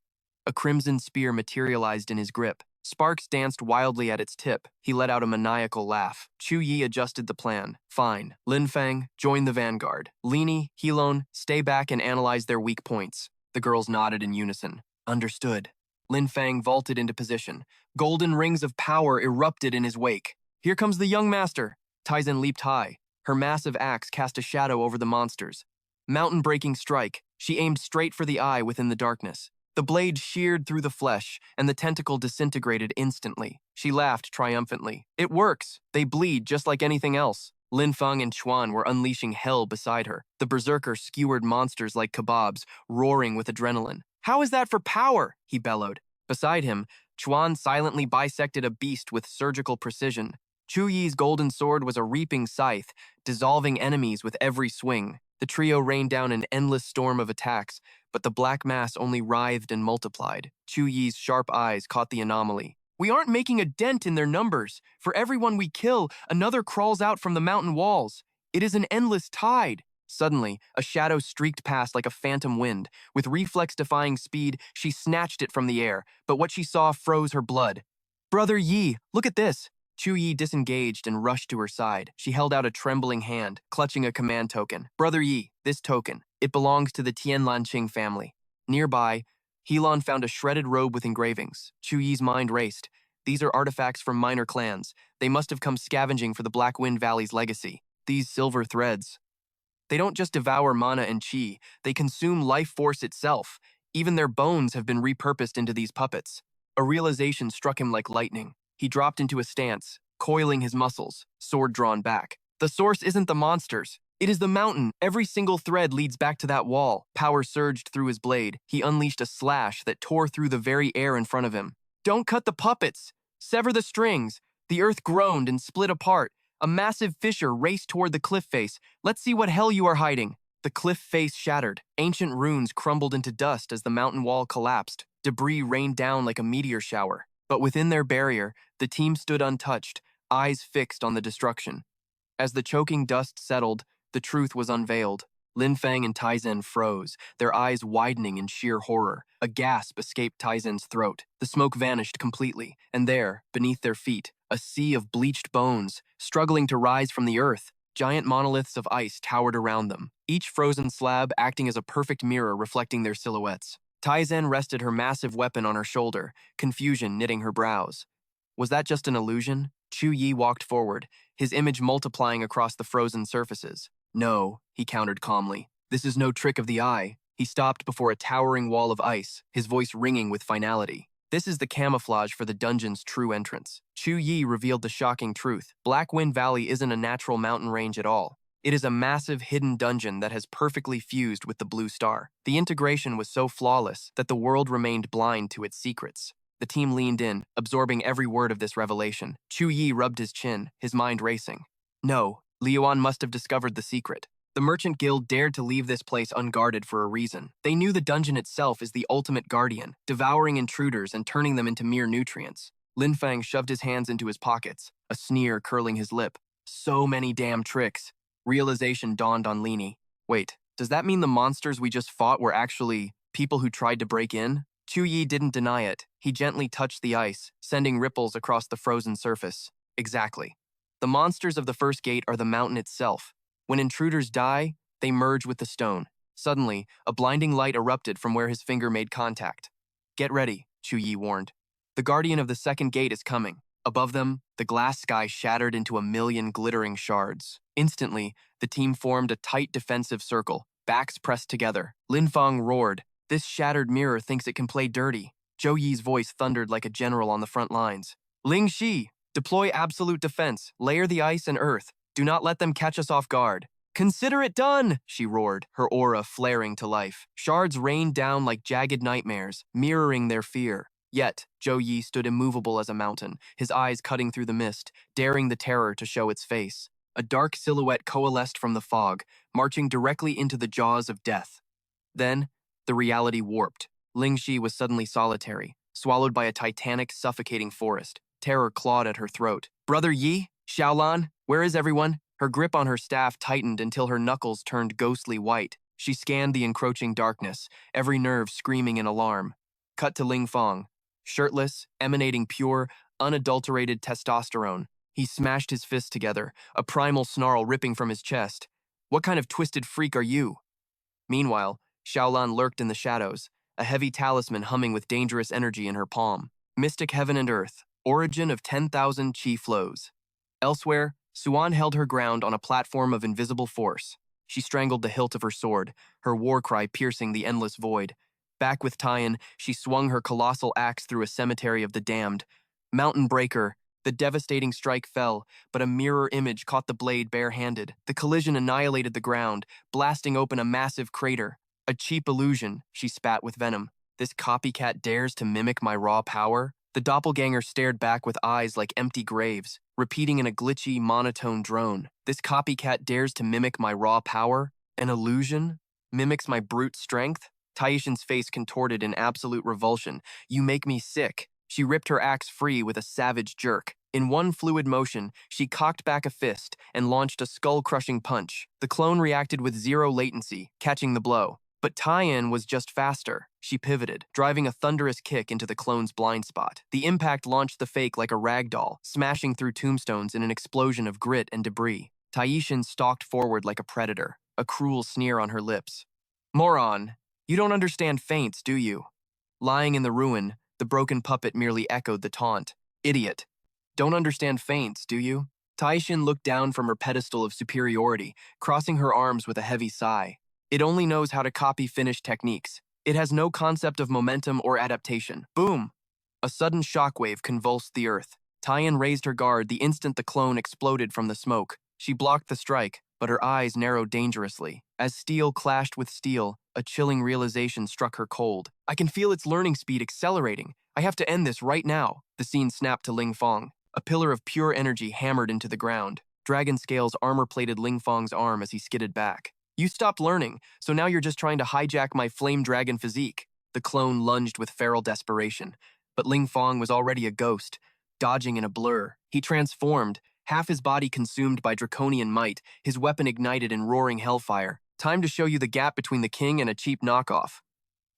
A crimson spear materialized in his grip. Sparks danced wildly at its tip. He let out a maniacal laugh. Chu Yi adjusted the plan. Fine. Lin Feng, join the vanguard. Lini, Helon, stay back and analyze their weak points. The girls nodded in unison. Understood. Lin Feng vaulted into position. Golden rings of power erupted in his wake. Here comes the young master. Taizen leaped high. Her massive axe cast a shadow over the monsters. Mountain-breaking strike. She aimed straight for the eye within the darkness. The blade sheared through the flesh, and the tentacle disintegrated instantly. She laughed triumphantly. It works. They bleed just like anything else. Lin Feng and Chuan were unleashing hell beside her. The berserker skewered monsters like kebabs, roaring with adrenaline. How is that for power? He bellowed. Beside him, Chuan silently bisected a beast with surgical precision. Chu Yi's golden sword was a reaping scythe, dissolving enemies with every swing. The trio rained down an endless storm of attacks, but the black mass only writhed and multiplied. Chu Yi's sharp eyes caught the anomaly. We aren't making a dent in their numbers. For every one we kill, another crawls out from the mountain walls. It is an endless tide. Suddenly, a shadow streaked past like a phantom wind. With reflex-defying speed, she snatched it from the air, but what she saw froze her blood. Brother Yi, look at this. Chu Yi disengaged and rushed to her side. She held out a trembling hand, clutching a command token. Brother Yi, this token. It belongs to the Tianlanqing family. Nearby, Helon found a shredded robe with engravings. Chu Yi's mind raced. These are artifacts from minor clans. They must have come scavenging for the Black Wind Valley's legacy. These silver threads. They don't just devour mana and chi, they consume life force itself. Even their bones have been repurposed into these puppets. A realization struck him like lightning. He dropped into a stance, coiling his muscles, sword drawn back. The source isn't the monsters. It is the mountain. Every single thread leads back to that wall. Power surged through his blade. He unleashed a slash that tore through the very air in front of him. Don't cut the puppets! Sever the strings! The earth groaned and split apart. A massive fissure raced toward the cliff face. Let's see what hell you are hiding. The cliff face shattered. Ancient runes crumbled into dust as the mountain wall collapsed. Debris rained down like a meteor shower. But within their barrier, the team stood untouched, eyes fixed on the destruction. As the choking dust settled, the truth was unveiled. Lin Feng and Taizen froze, their eyes widening in sheer horror. A gasp escaped Taizen's throat. The smoke vanished completely, and there, beneath their feet, a sea of bleached bones, struggling to rise from the earth. Giant monoliths of ice towered around them, each frozen slab acting as a perfect mirror reflecting their silhouettes. Taizen rested her massive weapon on her shoulder, confusion knitting her brows. Was that just an illusion? Chu Yi walked forward, his image multiplying across the frozen surfaces. No, he countered calmly. This is no trick of the eye. He stopped before a towering wall of ice, his voice ringing with finality. This is the camouflage for the dungeon's true entrance. Chu Yi revealed the shocking truth. Black Wind Valley isn't a natural mountain range at all. It is a massive hidden dungeon that has perfectly fused with the blue star. The integration was so flawless that the world remained blind to its secrets. The team leaned in, absorbing every word of this revelation. Chu Yi rubbed his chin, his mind racing. No, Liuan must have discovered the secret. The Merchant Guild dared to leave this place unguarded for a reason. They knew the dungeon itself is the ultimate guardian, devouring intruders and turning them into mere nutrients. Lin Fang shoved his hands into his pockets, a sneer curling his lip. So many damn tricks. Realization dawned on Lini. Wait, does that mean the monsters we just fought were actually people who tried to break in? Chu Yi didn't deny it. He gently touched the ice, sending ripples across the frozen surface. Exactly. The monsters of the first gate are the mountain itself. When intruders die, they merge with the stone. Suddenly, a blinding light erupted from where his finger made contact. Get ready, Chu Yi warned. The guardian of the second gate is coming. Above them, the glass sky shattered into a million glittering shards. Instantly, the team formed a tight defensive circle, backs pressed together. Lin Fang roared, "This shattered mirror thinks it can play dirty." Zhou Yi's voice thundered like a general on the front lines. "Ling Shi, deploy absolute defense, layer the ice and earth. Do not let them catch us off guard." "Consider it done," she roared, her aura flaring to life. Shards rained down like jagged nightmares, mirroring their fear. Yet, Zhou Yi stood immovable as a mountain, his eyes cutting through the mist, daring the terror to show its face. A dark silhouette coalesced from the fog, marching directly into the jaws of death. Then, the reality warped. Ling Shi was suddenly solitary, swallowed by a titanic, suffocating forest. Terror clawed at her throat. "Brother Yi? Xiaolan? Where is everyone?" Her grip on her staff tightened until her knuckles turned ghostly white. She scanned the encroaching darkness, every nerve screaming in alarm. Cut to Ling Fang. Shirtless, emanating pure, unadulterated testosterone. He smashed his fists together, a primal snarl ripping from his chest. "What kind of twisted freak are you?" Meanwhile, Xiaolan lurked in the shadows, a heavy talisman humming with dangerous energy in her palm. Mystic heaven and earth, origin of 10,000 chi flows. Elsewhere, Suan held her ground on a platform of invisible force. She strangled the hilt of her sword, her war cry piercing the endless void. Back with Tyan, she swung her colossal axe through a cemetery of the damned. Mountain Breaker. The devastating strike fell, but a mirror image caught the blade bare-handed. The collision annihilated the ground, blasting open a massive crater. "A cheap illusion," she spat with venom. "This copycat dares to mimic my raw power?" The doppelganger stared back with eyes like empty graves, repeating in a glitchy, monotone drone. "This copycat dares to mimic my raw power? An illusion? Mimics my brute strength?" Taishin's face contorted in absolute revulsion. "You make me sick." She ripped her axe free with a savage jerk. In one fluid motion, she cocked back a fist and launched a skull-crushing punch. The clone reacted with zero latency, catching the blow. But Tyan was just faster. She pivoted, driving a thunderous kick into the clone's blind spot. The impact launched the fake like a rag doll, smashing through tombstones in an explosion of grit and debris. Taishin stalked forward like a predator, a cruel sneer on her lips. "Moron, you don't understand feints, do you?" Lying in the ruin, the broken puppet merely echoed the taunt. "Idiot. Don't understand feints, do you?" Taishin looked down from her pedestal of superiority, crossing her arms with a heavy sigh. "It only knows how to copy finished techniques. It has no concept of momentum or adaptation." Boom! A sudden shockwave convulsed the earth. Tyan raised her guard the instant the clone exploded from the smoke. She blocked the strike, but her eyes narrowed dangerously. As steel clashed with steel, a chilling realization struck her cold. "I can feel its learning speed accelerating. I have to end this right now." The scene snapped to Ling Fang. A pillar of pure energy hammered into the ground. Dragon scales armor-plated Ling Fang's arm as he skidded back. "You stopped learning, so now you're just trying to hijack my flame dragon physique." The clone lunged with feral desperation, but Ling Fang was already a ghost, dodging in a blur. He transformed, half his body consumed by draconian might, his weapon ignited in roaring hellfire. "Time to show you the gap between the king and a cheap knockoff."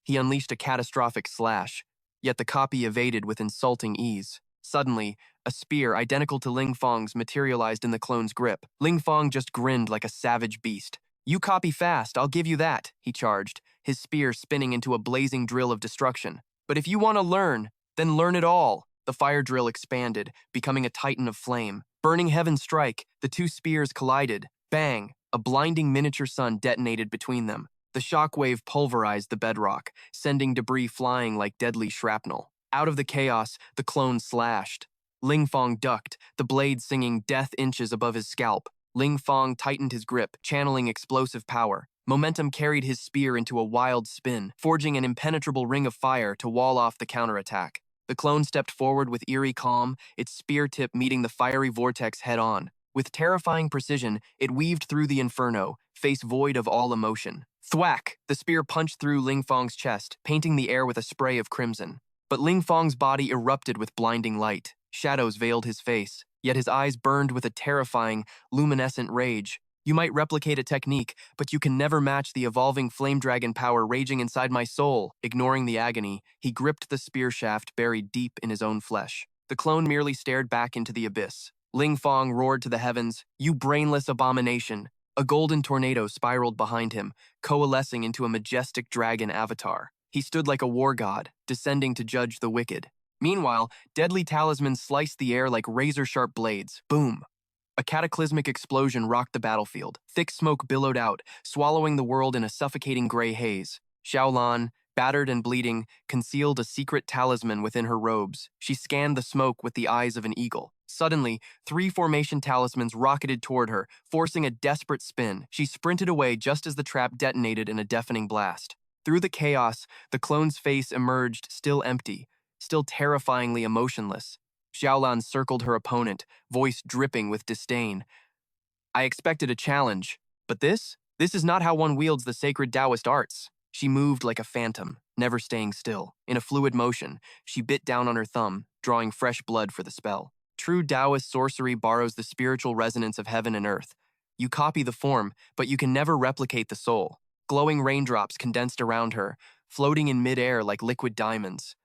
He unleashed a catastrophic slash, yet the copy evaded with insulting ease. Suddenly, a spear identical to Ling Fang's materialized in the clone's grip. Ling Fang just grinned like a savage beast. "You copy fast, I'll give you that," he charged, his spear spinning into a blazing drill of destruction. "But if you want to learn, then learn it all." The fire drill expanded, becoming a titan of flame. Burning heaven strike, the two spears collided. Bang! A blinding miniature sun detonated between them. The shockwave pulverized the bedrock, sending debris flying like deadly shrapnel. Out of the chaos, the clone slashed. Ling Fang ducked, the blade singing death inches above his scalp. Ling Fong tightened his grip, channeling explosive power. Momentum carried his spear into a wild spin, forging an impenetrable ring of fire to wall off the counterattack. The clone stepped forward with eerie calm, its spear tip meeting the fiery vortex head-on. With terrifying precision, it weaved through the inferno, face void of all emotion. Thwack! The spear punched through Ling Fong's chest, painting the air with a spray of crimson. But Ling Fong's body erupted with blinding light. Shadows veiled his face, yet his eyes burned with a terrifying, luminescent rage. You might replicate a technique, but you can never match the evolving flame dragon power raging inside my soul. Ignoring the agony, he gripped the spear shaft buried deep in his own flesh. The clone merely stared back into the abyss. Ling Fong roared to the heavens, "You brainless abomination!" A golden tornado spiraled behind him, coalescing into a majestic dragon avatar. He stood like a war god, descending to judge the wicked. Meanwhile, deadly talismans sliced the air like razor-sharp blades. Boom! A cataclysmic explosion rocked the battlefield. Thick smoke billowed out, swallowing the world in a suffocating gray haze. Xiaolan, battered and bleeding, concealed a secret talisman within her robes. She scanned the smoke with the eyes of an eagle. Suddenly, 3 formation talismans rocketed toward her, forcing a desperate spin. She sprinted away just as the trap detonated in a deafening blast. Through the chaos, the clone's face emerged, still empty, still terrifyingly emotionless. Xiaolan circled her opponent, voice dripping with disdain. "I expected a challenge, but this is not how one wields the sacred Taoist arts." She moved like a phantom, never staying still. In a fluid motion, she bit down on her thumb, drawing fresh blood for the spell. True Taoist sorcery borrows the spiritual resonance of heaven and earth. You copy the form, but you can never replicate the soul. Glowing raindrops condensed around her, floating in midair like liquid diamonds.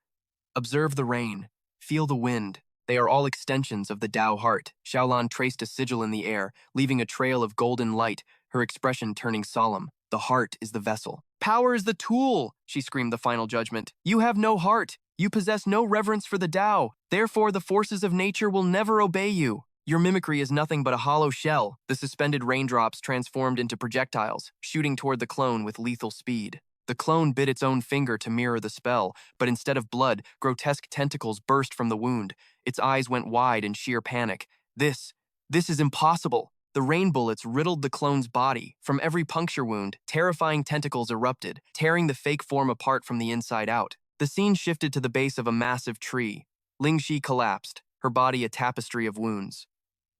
Observe the rain. Feel the wind. They are all extensions of the Tao heart. Xiaolan traced a sigil in the air, leaving a trail of golden light, her expression turning solemn. The heart is the vessel. "Power is the tool," she screamed the final judgment. "You have no heart. You possess no reverence for the Tao. Therefore, the forces of nature will never obey you. Your mimicry is nothing but a hollow shell." The suspended raindrops transformed into projectiles, shooting toward the clone with lethal speed. The clone bit its own finger to mirror the spell, but instead of blood, grotesque tentacles burst from the wound. Its eyes went wide in sheer panic. This is impossible. The rain bullets riddled the clone's body. From every puncture wound, terrifying tentacles erupted, tearing the fake form apart from the inside out. The scene shifted to the base of a massive tree. Ling Shi collapsed, her body a tapestry of wounds.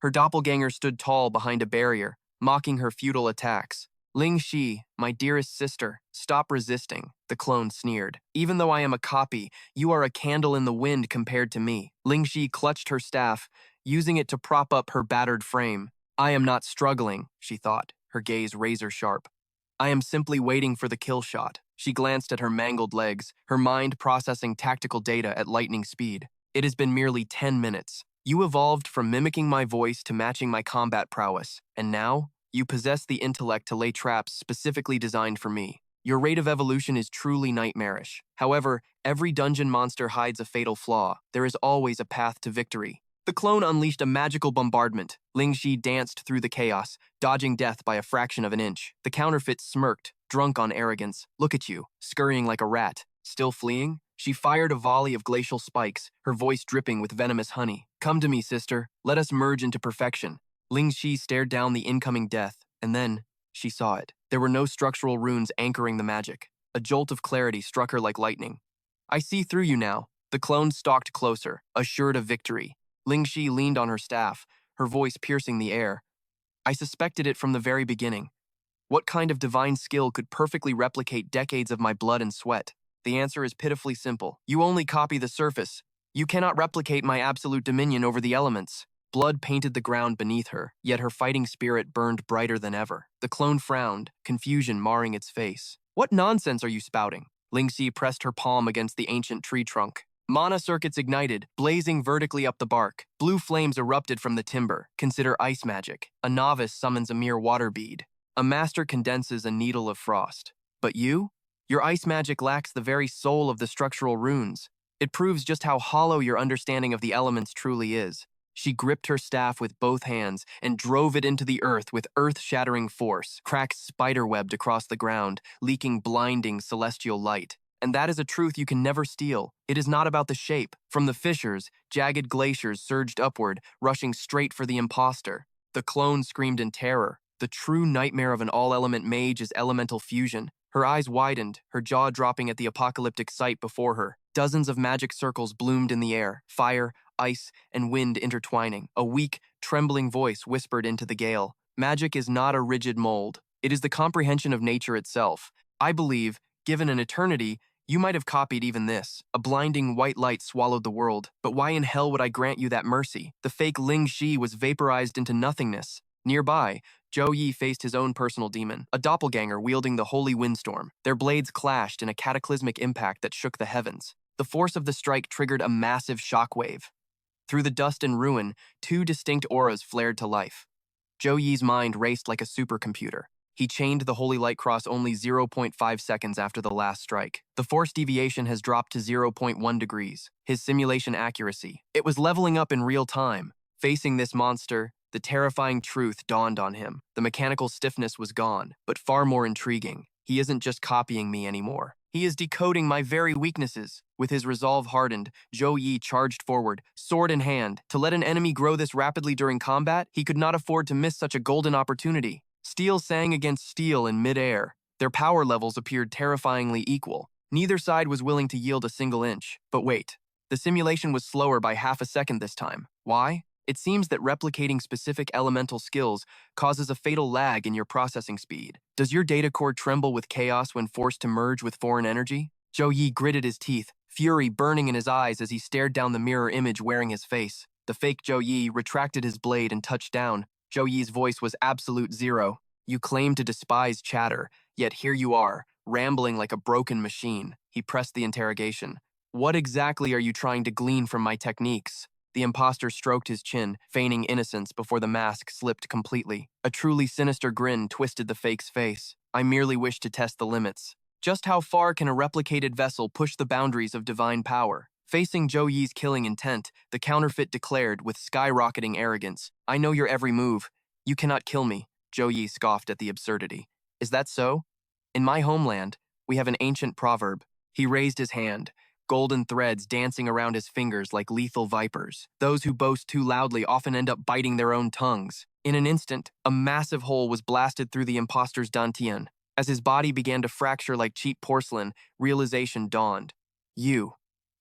Her doppelganger stood tall behind a barrier, mocking her futile attacks. "Ling Shi, my dearest sister, stop resisting," the clone sneered. "Even though I am a copy, you are a candle in the wind compared to me." Ling Shi clutched her staff, using it to prop up her battered frame. "I am not struggling," she thought, her gaze razor-sharp. "I am simply waiting for the kill shot." She glanced at her mangled legs, her mind processing tactical data at lightning speed. "It has been merely 10 minutes. You evolved from mimicking my voice to matching my combat prowess, and now you possess the intellect to lay traps specifically designed for me. Your rate of evolution is truly nightmarish. However, every dungeon monster hides a fatal flaw. There is always a path to victory." The clone unleashed a magical bombardment. Ling Shi danced through the chaos, dodging death by a fraction of an inch. The counterfeit smirked, drunk on arrogance. "Look at you, scurrying like a rat. Still fleeing?" She fired a volley of glacial spikes, her voice dripping with venomous honey. "Come to me, sister. Let us merge into perfection." Ling Shi stared down the incoming death, and then she saw it. There were no structural runes anchoring the magic. A jolt of clarity struck her like lightning. "I see through you now." The clone stalked closer, assured of victory. Ling Shi leaned on her staff, her voice piercing the air. "I suspected it from the very beginning. What kind of divine skill could perfectly replicate decades of my blood and sweat? The answer is pitifully simple. You only copy the surface. You cannot replicate my absolute dominion over the elements." Blood painted the ground beneath her, yet her fighting spirit burned brighter than ever. The clone frowned, confusion marring its face. "What nonsense are you spouting?" Ling Xi pressed her palm against the ancient tree trunk. Mana circuits ignited, blazing vertically up the bark. Blue flames erupted from the timber. Consider ice magic. A novice summons a mere water bead. A master condenses a needle of frost. But you? Your ice magic lacks the very soul of the structural runes. It proves just how hollow your understanding of the elements truly is. She gripped her staff with both hands and drove it into the earth with earth-shattering force. Cracks spiderwebbed across the ground, leaking blinding celestial light. And that is a truth you can never steal. It is not about the shape. From the fissures, jagged glaciers surged upward, rushing straight for the imposter. The clone screamed in terror. The true nightmare of an all-element mage is elemental fusion. Her eyes widened, her jaw dropping at the apocalyptic sight before her. Dozens of magic circles bloomed in the air, fire, ice, and wind intertwining. A weak, trembling voice whispered into the gale. Magic is not a rigid mold. It is the comprehension of nature itself. I believe, given an eternity, you might have copied even this. A blinding white light swallowed the world. But why in hell would I grant you that mercy? The fake Ling Shi was vaporized into nothingness. Nearby, Zhou Yi faced his own personal demon, a doppelganger wielding the holy windstorm. Their blades clashed in a cataclysmic impact that shook the heavens. The force of the strike triggered a massive shockwave. Through the dust and ruin, two distinct auras flared to life. Zhou Yi's mind raced like a supercomputer. He chained the Holy Light Cross only 0.5 seconds after the last strike. The force deviation has dropped to 0.1 degrees. His simulation accuracy. It was leveling up in real time. Facing this monster, the terrifying truth dawned on him. The mechanical stiffness was gone, but far more intriguing. He isn't just copying me anymore. He is decoding my very weaknesses. With his resolve hardened, Zhou Yi charged forward, sword in hand. To let an enemy grow this rapidly during combat, he could not afford to miss such a golden opportunity. Steel sang against steel in midair. Their power levels appeared terrifyingly equal. Neither side was willing to yield a single inch. But wait, the simulation was slower by half a second this time. Why? It seems that replicating specific elemental skills causes a fatal lag in your processing speed. Does your data core tremble with chaos when forced to merge with foreign energy? Zhou Yi gritted his teeth, fury burning in his eyes as he stared down the mirror image wearing his face. The fake Zhou Yi retracted his blade and touched down. Zhou Yi's voice was absolute zero. You claim to despise chatter, yet here you are, rambling like a broken machine. He pressed the interrogation. What exactly are you trying to glean from my techniques? The imposter stroked his chin, feigning innocence before the mask slipped completely. A truly sinister grin twisted the fake's face. I merely wish to test the limits. Just how far can a replicated vessel push the boundaries of divine power? Facing Zhou Yi's killing intent, the counterfeit declared with skyrocketing arrogance, I know your every move. You cannot kill me. Zhou Yi scoffed at the absurdity. Is that so? In my homeland, we have an ancient proverb. He raised his hand, golden threads dancing around his fingers like lethal vipers. Those who boast too loudly often end up biting their own tongues. In an instant, a massive hole was blasted through the imposter's dantian. As his body began to fracture like cheap porcelain, realization dawned.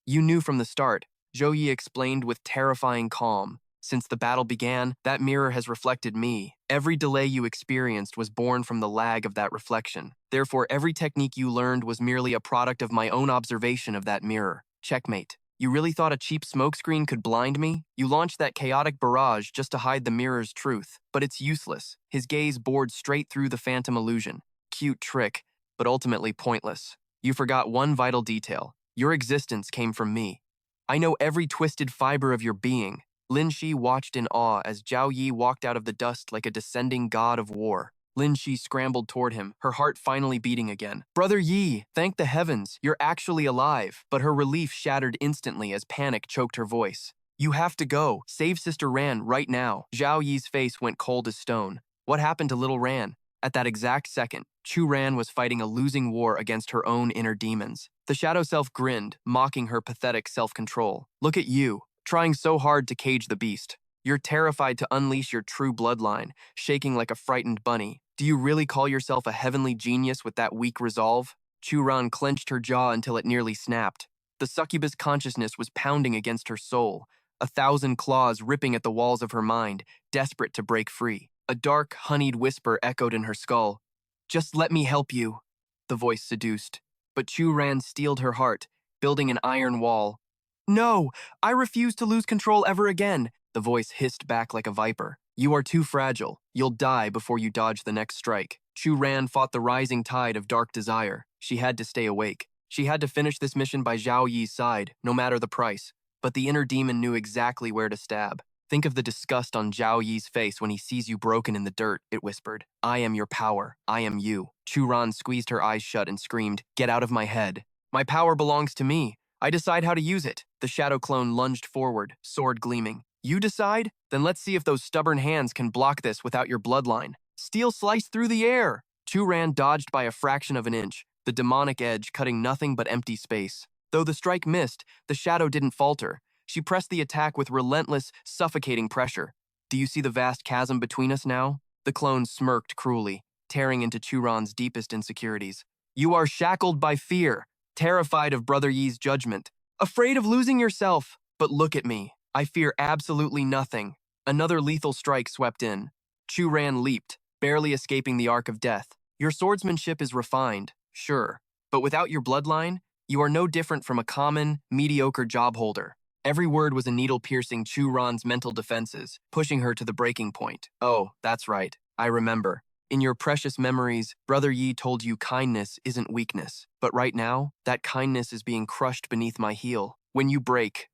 You knew from the start, Zhou Yi explained with terrifying calm. Since the battle began, that mirror has reflected me. Every delay you experienced was born from the lag of that reflection. Therefore, every technique you learned was merely a product of my own observation of that mirror. Checkmate. You really thought a cheap smokescreen could blind me? You launched that chaotic barrage just to hide the mirror's truth. But it's useless. His gaze bored straight through the phantom illusion. Cute trick, but ultimately pointless. You forgot one vital detail. Your existence came from me. I know every twisted fiber of your being. Lin Shi watched in awe as Zhou Yi walked out of the dust like a descending god of war. Lin Shi scrambled toward him, her heart finally beating again. Brother Yi, thank the heavens, you're actually alive. But her relief shattered instantly as panic choked her voice. You have to go. Save Sister Ran right now. Zhou Yi's face went cold as stone. What happened to little Ran? At that exact second, Chu Ran was fighting a losing war against her own inner demons. The shadow self grinned, mocking her pathetic self-control. Look at you, trying so hard to cage the beast. You're terrified to unleash your true bloodline, shaking like a frightened bunny. Do you really call yourself a heavenly genius with that weak resolve? Chu Ran clenched her jaw until it nearly snapped. The succubus consciousness was pounding against her soul, 1,000 claws ripping at the walls of her mind, desperate to break free. A dark, honeyed whisper echoed in her skull. Just let me help you, the voice seduced. But Chu Ran steeled her heart, building an iron wall. No, I refuse to lose control ever again, the voice hissed back like a viper. You are too fragile. You'll die before you dodge the next strike. Chu Ran fought the rising tide of dark desire. She had to stay awake. She had to finish this mission by Zhou Yi's side, no matter the price. But the inner demon knew exactly where to stab. Think of the disgust on Zhou Yi's face when he sees you broken in the dirt, it whispered. I am your power. I am you. Chu Ran squeezed her eyes shut and screamed, Get out of my head. My power belongs to me. I decide how to use it. The shadow clone lunged forward, sword gleaming. You decide? Then let's see if those stubborn hands can block this without your bloodline. Steel sliced through the air. Chu Ran dodged by a fraction of an inch, the demonic edge cutting nothing but empty space. Though the strike missed, the shadow didn't falter. She pressed the attack with relentless, suffocating pressure. Do you see the vast chasm between us now? The clone smirked cruelly, tearing into Churan's deepest insecurities. You are shackled by fear, terrified of Brother Yi's judgment, afraid of losing yourself. But look at me. I fear absolutely nothing. Another lethal strike swept in. Churan leaped, barely escaping the arc of death. Your swordsmanship is refined, sure, but without your bloodline, you are no different from a common, mediocre job holder. Every word was a needle piercing Churan's mental defenses, pushing her to the breaking point. Oh, that's right. I remember. In your precious memories, Brother Yi told you kindness isn't weakness. But right now, that kindness is being crushed beneath my heel. When you break,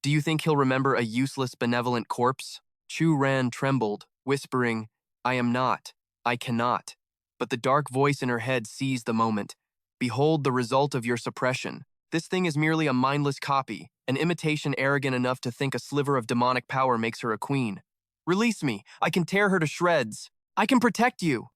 do you think he'll remember a useless, benevolent corpse? Churan trembled, whispering, I am not. I cannot. But the dark voice in her head seized the moment. Behold the result of your suppression. This thing is merely a mindless copy, an imitation arrogant enough to think a sliver of demonic power makes her a queen. Release me. I can tear her to shreds. I can protect you.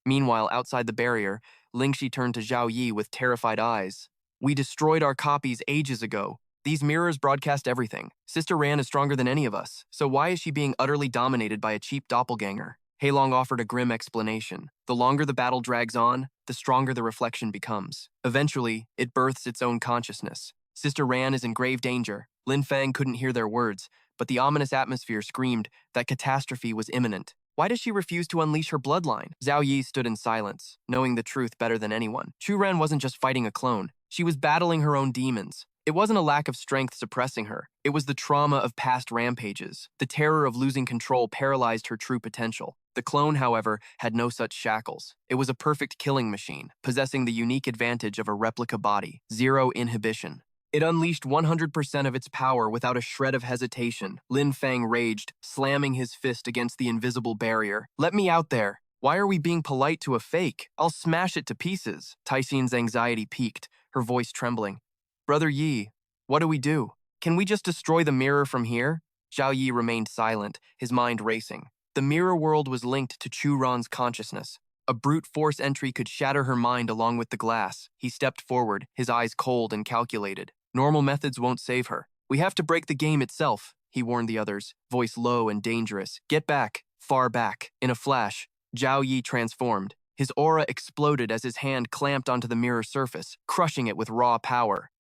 Meanwhile, outside the barrier, Lingxi turned to Zhao Yi with terrified eyes. We destroyed our copies ages ago. These mirrors broadcast everything. Sister Ran is stronger than any of us, so why is she being utterly dominated by a cheap doppelganger? Heilong offered a grim explanation. The longer the battle drags on, the stronger the reflection becomes. Eventually, it births its own consciousness. Sister Ran is in grave danger. Lin Fang couldn't hear their words, but the ominous atmosphere screamed that catastrophe was imminent. Why does she refuse to unleash her bloodline? Zhao Yi stood in silence, knowing the truth better than anyone. Chu Ran wasn't just fighting a clone. She was battling her own demons. It wasn't a lack of strength suppressing her. It was the trauma of past rampages. The terror of losing control paralyzed her true potential. The clone, however, had no such shackles. It was a perfect killing machine, possessing the unique advantage of a replica body, zero inhibition. It unleashed 100% of its power without a shred of hesitation. Lin Fang raged, slamming his fist against the invisible barrier. Let me out there. Why are we being polite to a fake? I'll smash it to pieces. Taixian's anxiety peaked, her voice trembling. Brother Yi, what do we do? Can we just destroy the mirror from here? Zhao Yi remained silent, his mind racing. The mirror world was linked to Chu Ran's consciousness. A brute force entry could shatter her mind along with the glass. He stepped forward, his eyes cold and calculated. Normal methods won't save her. We have to break the game itself, he warned the others, voice low and dangerous. Get back, far back. In a flash, Zhao Yi transformed. His aura exploded as his hand clamped onto the mirror surface, crushing it with raw power.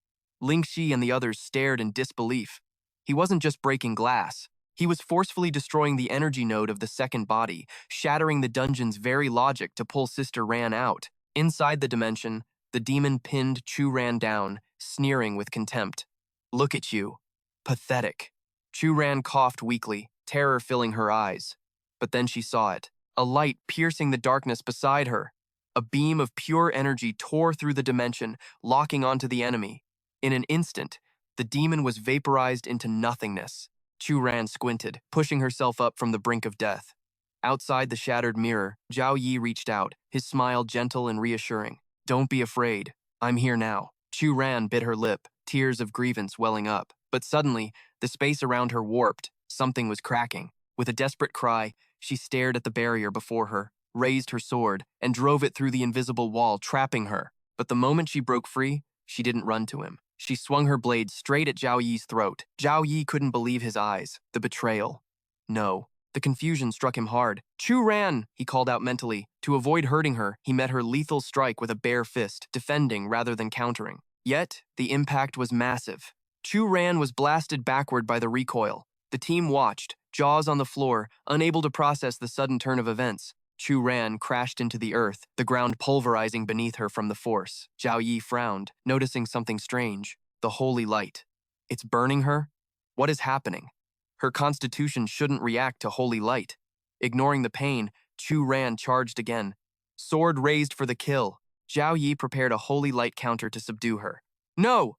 Lingxi and the others stared in disbelief. He wasn't just breaking glass. He was forcefully destroying the energy node of the second body, shattering the dungeon's very logic to pull Sister Ran out. Inside the dimension, the demon pinned Chu Ran down, sneering with contempt. Look at you. Pathetic. Chu Ran coughed weakly, terror filling her eyes. But then she saw it. A light piercing the darkness beside her. A beam of pure energy tore through the dimension, locking onto the enemy. In an instant, the demon was vaporized into nothingness. Chu Ran squinted, pushing herself up from the brink of death. Outside the shattered mirror, Zhao Yi reached out, his smile gentle and reassuring. Don't be afraid. I'm here now. Chu Ran bit her lip, tears of grievance welling up. But suddenly, the space around her warped. Something was cracking. With a desperate cry, she stared at the barrier before her, raised her sword, and drove it through the invisible wall, trapping her. But the moment she broke free, she didn't run to him. She swung her blade straight at Zhao Yi's throat. Zhao Yi couldn't believe his eyes. The betrayal. No. The confusion struck him hard. Chu Ran, he called out mentally. To avoid hurting her, he met her lethal strike with a bare fist, defending rather than countering. Yet, the impact was massive. Chu Ran was blasted backward by the recoil. The team watched, jaws on the floor, unable to process the sudden turn of events. Chu Ran crashed into the earth, the ground pulverizing beneath her from the force. Zhao Yi frowned, noticing something strange. The holy light. It's burning her? What is happening? Her constitution shouldn't react to holy light. Ignoring the pain, Chu Ran charged again. Sword raised for the kill. Zhao Yi prepared a holy light counter to subdue her. No!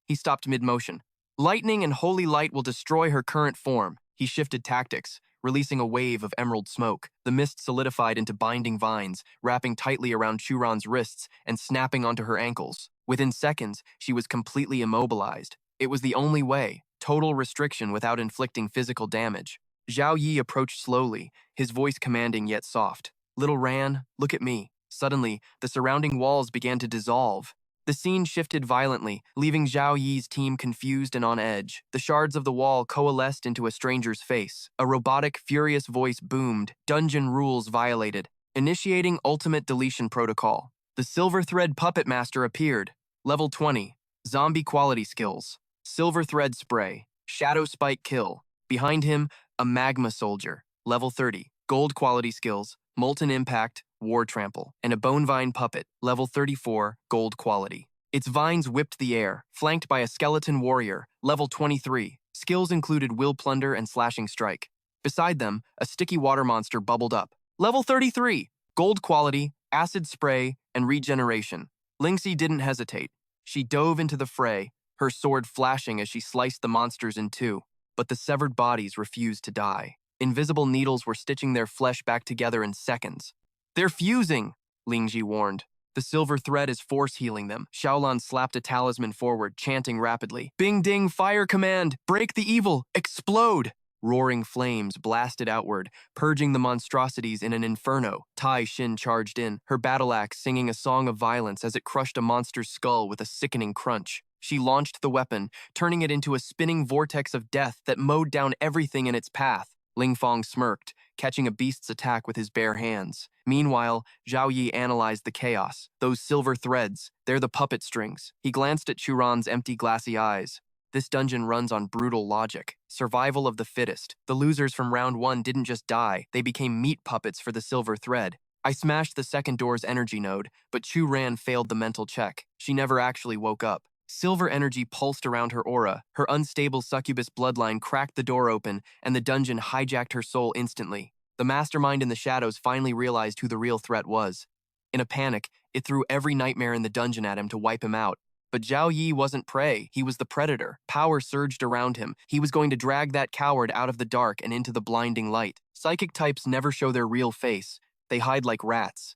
He stopped mid-motion. Lightning and holy light will destroy her current form. He shifted tactics, releasing a wave of emerald smoke. The mist solidified into binding vines, wrapping tightly around Chu Ran's wrists and snapping onto her ankles. Within seconds, she was completely immobilized. It was the only way, total restriction without inflicting physical damage. Zhao Yi approached slowly, his voice commanding yet soft. Little Ran, look at me. Suddenly, the surrounding walls began to dissolve. The scene shifted violently, leaving Zhao Yi's team confused and on edge. The shards of the wall coalesced into a stranger's face. A robotic, furious voice boomed, "Dungeon rules violated. Initiating ultimate deletion protocol." The Silver Thread Puppet Master appeared. Level 20. Zombie quality skills. Silver Thread Spray. Shadow Spike Kill. Behind him, a Magma Soldier. Level 30. Gold quality skills. Molten Impact, War Trample, and a Bonevine Puppet, level 34, gold quality. Its vines whipped the air, flanked by a Skeleton Warrior, level 23. Skills included Will Plunder and Slashing Strike. Beside them, a sticky water monster bubbled up. Level 33, gold quality, Acid Spray, and Regeneration. Lingxi didn't hesitate. She dove into the fray, her sword flashing as she sliced the monsters in two. But the severed bodies refused to die. Invisible needles were stitching their flesh back together in seconds. "They're fusing," Lingji warned. "The silver thread is force healing them." Xiaolan slapped a talisman forward, chanting rapidly. "Bing ding, fire command! Break the evil! Explode!" Roaring flames blasted outward, purging the monstrosities in an inferno. Tai Xin charged in, her battle axe singing a song of violence as it crushed a monster's skull with a sickening crunch. She launched the weapon, turning it into a spinning vortex of death that mowed down everything in its path. Ling Fong smirked, catching a beast's attack with his bare hands. Meanwhile, Zhao Yi analyzed the chaos. "Those silver threads, they're the puppet strings." He glanced at Churan's empty glassy eyes. "This dungeon runs on brutal logic. Survival of the fittest. The losers from round 1 didn't just die, they became meat puppets for the silver thread." I smashed the second door's energy node, but Chu Ran failed the mental check. She never actually woke up. Silver energy pulsed around her aura. Her unstable succubus bloodline cracked the door open, and the dungeon hijacked her soul instantly. The mastermind in the shadows finally realized who the real threat was. In a panic, it threw every nightmare in the dungeon at him to wipe him out. But Zhao Yi wasn't prey, he was the predator. Power surged around him. He was going to drag that coward out of the dark and into the blinding light. Psychic types never show their real face. They hide like rats.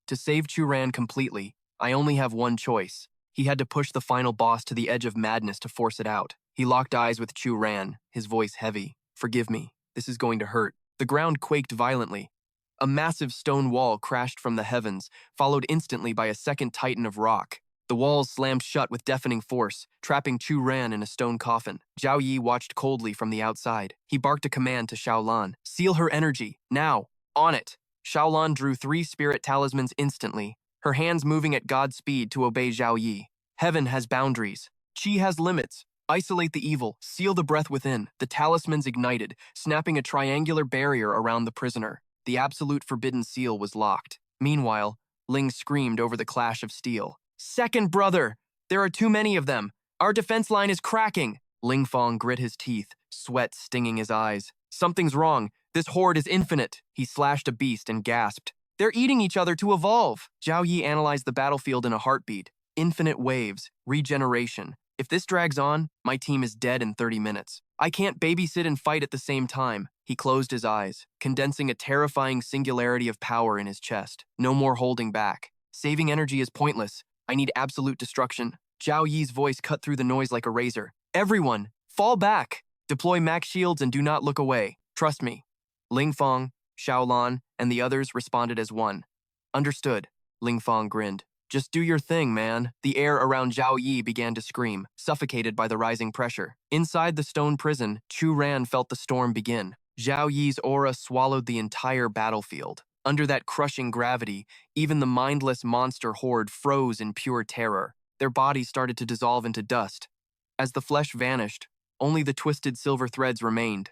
To save Chu Ran completely, I only have one choice. He had to push the final boss to the edge of madness to force it out. He locked eyes with Chu Ran, his voice heavy. "Forgive me. This is going to hurt." The ground quaked violently. A massive stone wall crashed from the heavens, followed instantly by a second titan of rock. The walls slammed shut with deafening force, trapping Chu Ran in a stone coffin. Zhao Yi watched coldly from the outside. He barked a command to Xiaolan. "Seal her energy. Now. On it." Xiaolan drew 3 spirit talismans instantly, her hands moving at God speed to obey Zhao Yi. Heaven has boundaries. Qi has limits. Isolate the evil. Seal the breath within. The talismans ignited, snapping a triangular barrier around the prisoner. The absolute forbidden seal was locked. Meanwhile, Ling screamed over the clash of steel. "Second brother! There are too many of them. Our defense line is cracking." Ling Fong grit his teeth, sweat stinging his eyes. "Something's wrong. This horde is infinite." He slashed a beast and gasped. "They're eating each other to evolve." Zhao Yi analyzed the battlefield in a heartbeat. Infinite waves, regeneration. If this drags on, my team is dead in 30 minutes. I can't babysit and fight at the same time. He closed his eyes, condensing a terrifying singularity of power in his chest. No more holding back. Saving energy is pointless. I need absolute destruction. Zhao Yi's voice cut through the noise like a razor. "Everyone, fall back. Deploy max shields and do not look away. Trust me." Ling Fong, Xiaolan, and the others responded as one. "Understood." Ling Fong grinned. "Just do your thing, man." The air around Zhao Yi began to scream, suffocated by the rising pressure. Inside the stone prison, Chu Ran felt the storm begin. Zhao Yi's aura swallowed the entire battlefield. Under that crushing gravity, even the mindless monster horde froze in pure terror. Their bodies started to dissolve into dust. As the flesh vanished, only the twisted silver threads remained.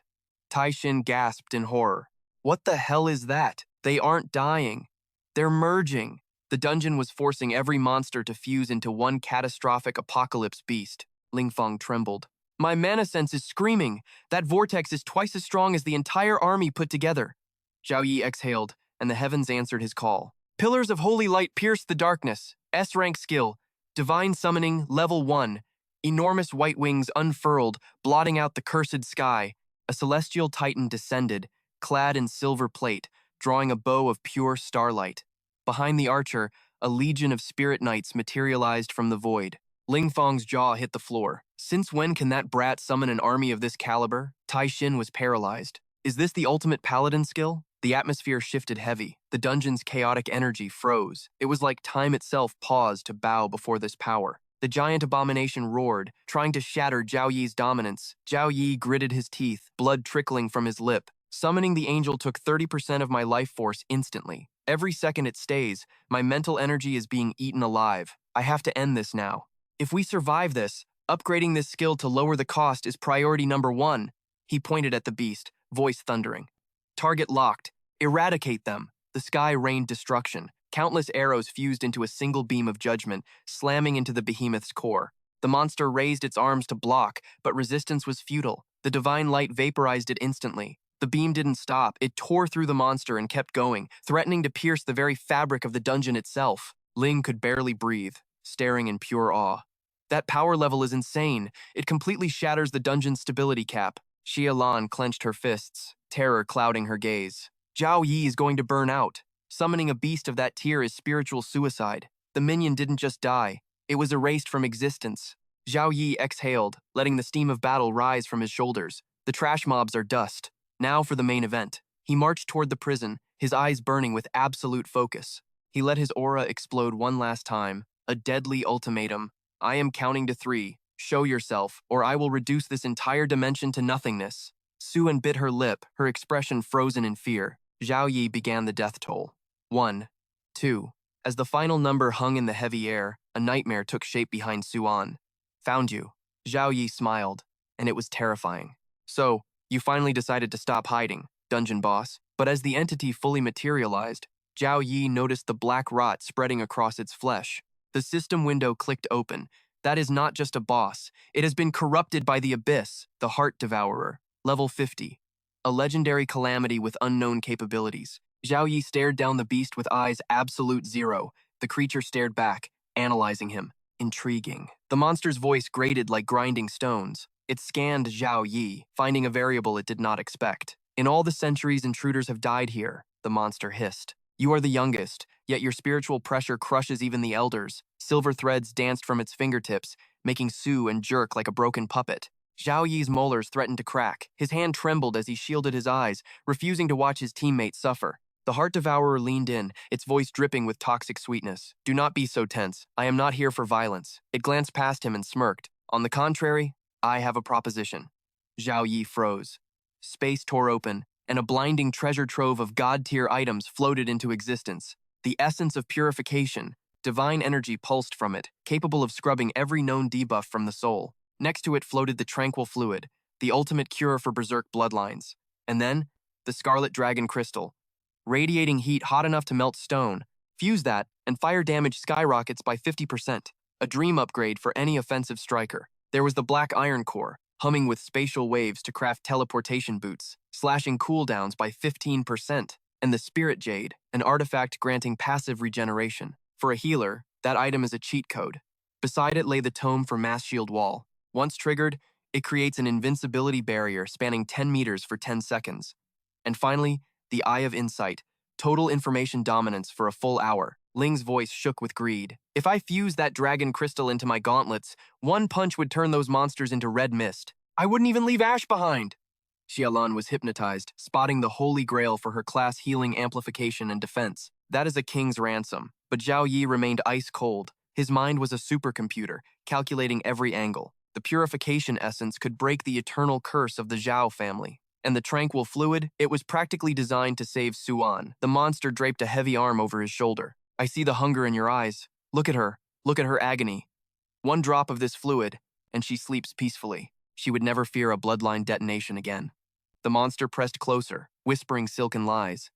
Tai Xin gasped in horror. "What the hell is that? They aren't dying. They're merging." The dungeon was forcing every monster to fuse into one catastrophic apocalypse beast. Ling Fong trembled. "My mana sense is screaming. That vortex is twice as strong as the entire army put together." Zhao Yi exhaled, and the heavens answered his call. "Pillars of holy light pierced the darkness. S-rank skill. Divine summoning, level 1. Enormous white wings unfurled, blotting out the cursed sky. A celestial titan descended, clad in silver plate, drawing a bow of pure starlight. Behind the archer, a legion of spirit knights materialized from the void. Ling Fong's jaw hit the floor. Since when can that brat summon an army of this caliber? Tai Xin was paralyzed. Is this the ultimate paladin skill? The atmosphere shifted heavy. The dungeon's chaotic energy froze. It was like time itself paused to bow before this power. The giant abomination roared, trying to shatter Zhao Yi's dominance. Zhao Yi gritted his teeth, blood trickling from his lip. Summoning the angel took 30% of my life force instantly. Every second it stays, my mental energy is being eaten alive. I have to end this now. If we survive this, upgrading this skill to lower the cost is priority number 1. He pointed at the beast, voice thundering. Target locked. Eradicate them. The sky rained destruction. Countless arrows fused into a single beam of judgment, slamming into the behemoth's core. The monster raised its arms to block, but resistance was futile. The divine light vaporized it instantly. The beam didn't stop. It tore through the monster and kept going, threatening to pierce the very fabric of the dungeon itself. Ling could barely breathe, staring in pure awe. That power level is insane. It completely shatters the dungeon's stability cap. Xia Lan clenched her fists, terror clouding her gaze. Zhao Yi is going to burn out. Summoning a beast of that tier is spiritual suicide. The minion didn't just die. It was erased from existence. Zhao Yi exhaled, letting the steam of battle rise from his shoulders. The trash mobs are dust. Now for the main event. He marched toward the prison, his eyes burning with absolute focus. He let his aura explode one last time, a deadly ultimatum. I am counting to 3. Show yourself, or I will reduce this entire dimension to nothingness. Suan bit her lip, her expression frozen in fear. Zhao Yi began the death toll. 1, 2. As the final number hung in the heavy air, a nightmare took shape behind Suan. Found you. Zhao Yi smiled, and it was terrifying. So, you finally decided to stop hiding, dungeon boss. But as the entity fully materialized, Zhao Yi noticed the black rot spreading across its flesh. The system window clicked open. That is not just a boss. It has been corrupted by the abyss, the Heart Devourer, level 50. A legendary calamity with unknown capabilities. Zhao Yi stared down the beast with eyes absolute 0. The creature stared back, analyzing him. Intriguing. The monster's voice grated like grinding stones. It scanned Zhao Yi, finding a variable it did not expect. In all the centuries intruders have died here, the monster hissed. You are the youngest, yet your spiritual pressure crushes even the elders. Silver threads danced from its fingertips, making sue and jerk like a broken puppet. Zhao Yi's molars threatened to crack. His hand trembled as he shielded his eyes, refusing to watch his teammates suffer. The Heart Devourer leaned in, its voice dripping with toxic sweetness. Do not be so tense. I am not here for violence. It glanced past him and smirked. On the contrary, I have a proposition. Zhao Yi froze. Space tore open, and a blinding treasure trove of god-tier items floated into existence. The essence of purification, divine energy pulsed from it, capable of scrubbing every known debuff from the soul. Next to it floated the tranquil fluid, the ultimate cure for berserk bloodlines. And then, the scarlet dragon crystal. Radiating heat hot enough to melt stone. Fuse that, and fire damage skyrockets by 50%. A dream upgrade for any offensive striker. There was the black iron core, humming with spatial waves to craft teleportation boots, slashing cooldowns by 15%. And the spirit jade, an artifact granting passive regeneration. For a healer, that item is a cheat code. Beside it lay the tome for Mass Shield Wall. Once triggered, it creates an invincibility barrier spanning 10 meters for 10 seconds. And finally, the Eye of Insight, total information dominance for a full hour. Ling's voice shook with greed. If I fused that dragon crystal into my gauntlets, one punch would turn those monsters into red mist. I wouldn't even leave ash behind. Xialan was hypnotized, spotting the holy grail for her class healing amplification and defense. That is a king's ransom. But Zhao Yi remained ice cold. His mind was a supercomputer, calculating every angle. The purification essence could break the eternal curse of the Zhao family. And the tranquil fluid, it was practically designed to save Suan. The monster draped a heavy arm over his shoulder. I see the hunger in your eyes. Look at her. Look at her agony. One drop of this fluid, and she sleeps peacefully. She would never fear a bloodline detonation again. The monster pressed closer, whispering silken lies.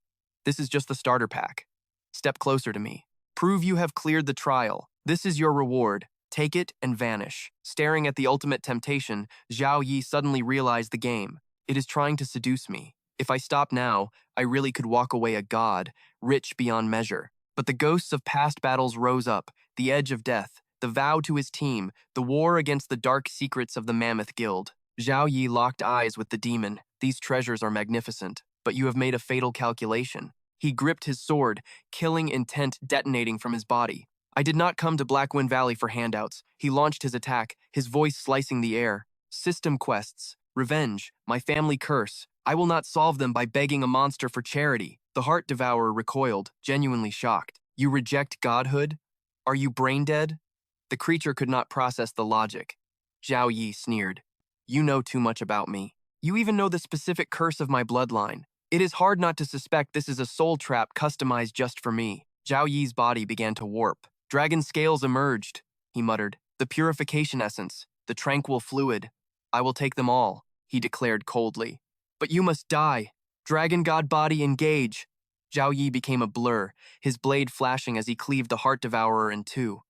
This is just the starter pack. Step closer to me. Prove you have cleared the trial. This is your reward. Take it and vanish. Staring at the ultimate temptation, Zhao Yi suddenly realized the game. It is trying to seduce me. If I stop now, I really could walk away a god, rich beyond measure. But the ghosts of past battles rose up, the edge of death, the vow to his team, the war against the dark secrets of the Mammoth Guild. Zhao Yi locked eyes with the demon. These treasures are magnificent, but you have made a fatal calculation. He gripped his sword, killing intent detonating from his body. I did not come to Blackwind Valley for handouts. He launched his attack, his voice slicing the air. System quests. Revenge, my family curse. I will not solve them by begging a monster for charity. The heart devourer recoiled, genuinely shocked. You reject godhood? Are you brain dead? The creature could not process the logic. Zhao Yi sneered. You know too much about me. You even know the specific curse of my bloodline. It is hard not to suspect this is a soul trap customized just for me. Zhao Yi's body began to warp. Dragon scales emerged, he muttered. The purification essence, the tranquil fluid. I will take them all, he declared coldly. But you must die. Dragon god body engage. Zhao Yi became a blur, his blade flashing as he cleaved the heart devourer in two.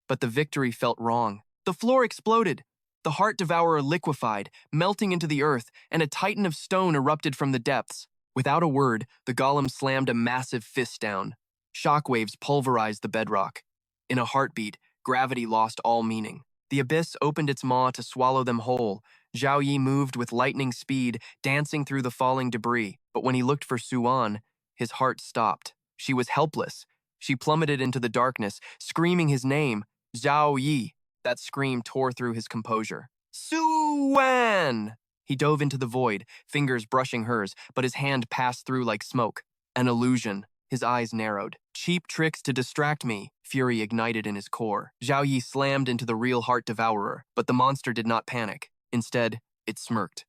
But the victory felt wrong. The floor exploded. The heart devourer liquefied, melting into the earth, and a titan of stone erupted from the depths. Without a word, the golem slammed a massive fist down. Shockwaves pulverized the bedrock. In a heartbeat, gravity lost all meaning. The abyss opened its maw to swallow them whole. Zhao Yi moved with lightning speed, dancing through the falling debris. But when he looked for Suan, his heart stopped. She was helpless. She plummeted into the darkness, screaming his name, Zhao Yi. That scream tore through his composure. Suan! He dove into the void, fingers brushing hers, but his hand passed through like smoke. An illusion. His eyes narrowed. Cheap tricks to distract me, fury ignited in his core. Zhao Yi slammed into the real heart devourer, but the monster did not panic. Instead, it smirked.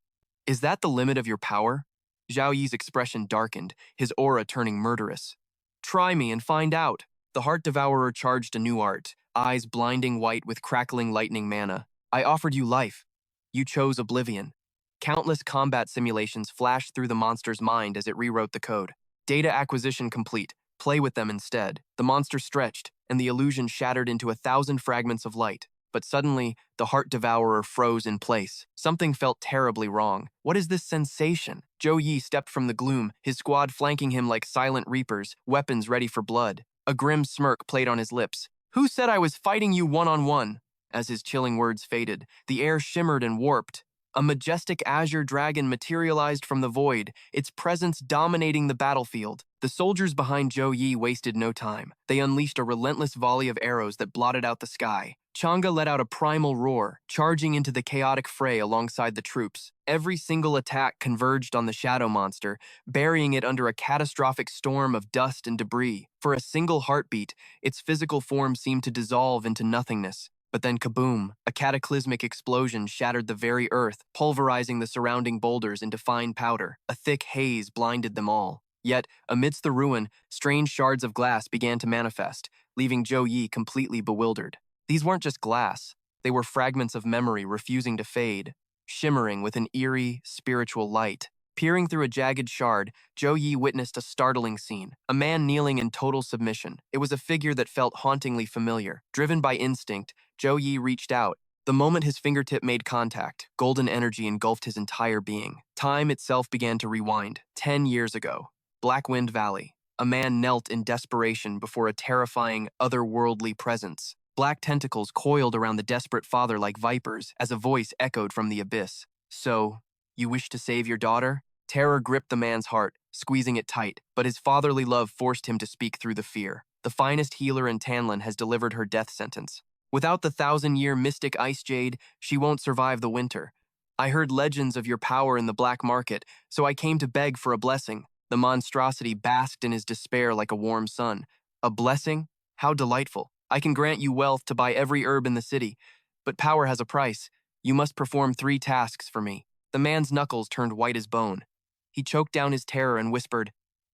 Is that the limit of your power? Zhao Yi's expression darkened, his aura turning murderous. Try me and find out. The heart devourer charged a new art, eyes blinding white with crackling lightning mana. I offered you life. You chose oblivion. Countless combat simulations flashed through the monster's mind as it rewrote the code. Data acquisition complete. Play with them instead. The monster stretched, and the illusion shattered into 1,000 fragments of light. But suddenly, the heart devourer froze in place. Something felt terribly wrong. What is this sensation? Zhou Yi stepped from the gloom, his squad flanking him like silent reapers, weapons ready for blood. A grim smirk played on his lips. Who said I was fighting you one-on-one? As his chilling words faded, the air shimmered and warped. A majestic azure dragon materialized from the void, its presence dominating the battlefield. The soldiers behind Zhou Yi wasted no time. They unleashed a relentless volley of arrows that blotted out the sky. Chang'e let out a primal roar, charging into the chaotic fray alongside the troops. Every single attack converged on the shadow monster, burying it under a catastrophic storm of dust and debris. For a single heartbeat, its physical form seemed to dissolve into nothingness. But then kaboom, a cataclysmic explosion shattered the very earth, pulverizing the surrounding boulders into fine powder. A thick haze blinded them all. Yet, amidst the ruin, strange shards of glass began to manifest, leaving Zhou Yi completely bewildered. These weren't just glass. They were fragments of memory refusing to fade, shimmering with an eerie, spiritual light. Peering through a jagged shard, Zhou Yi witnessed a startling scene. A man kneeling in total submission. It was a figure that felt hauntingly familiar. Driven by instinct, Zhou Yi reached out. The moment his fingertip made contact, golden energy engulfed his entire being. Time itself began to rewind. 10 years ago. Blackwind Valley. A man knelt in desperation before a terrifying, otherworldly presence. Black tentacles coiled around the desperate father like vipers as a voice echoed from the abyss. So, you wish to save your daughter? Terror gripped the man's heart, squeezing it tight, but his fatherly love forced him to speak through the fear. The finest healer in Tanlin has delivered her death sentence. Without the 1,000-year mystic ice jade, she won't survive the winter. I heard legends of your power in the black market, so I came to beg for a blessing. The monstrosity basked in his despair like a warm sun. A blessing? How delightful. I can grant you wealth to buy every herb in the city, but power has a price. You must perform 3 tasks for me. The man's knuckles turned white as bone. He choked down his terror and whispered,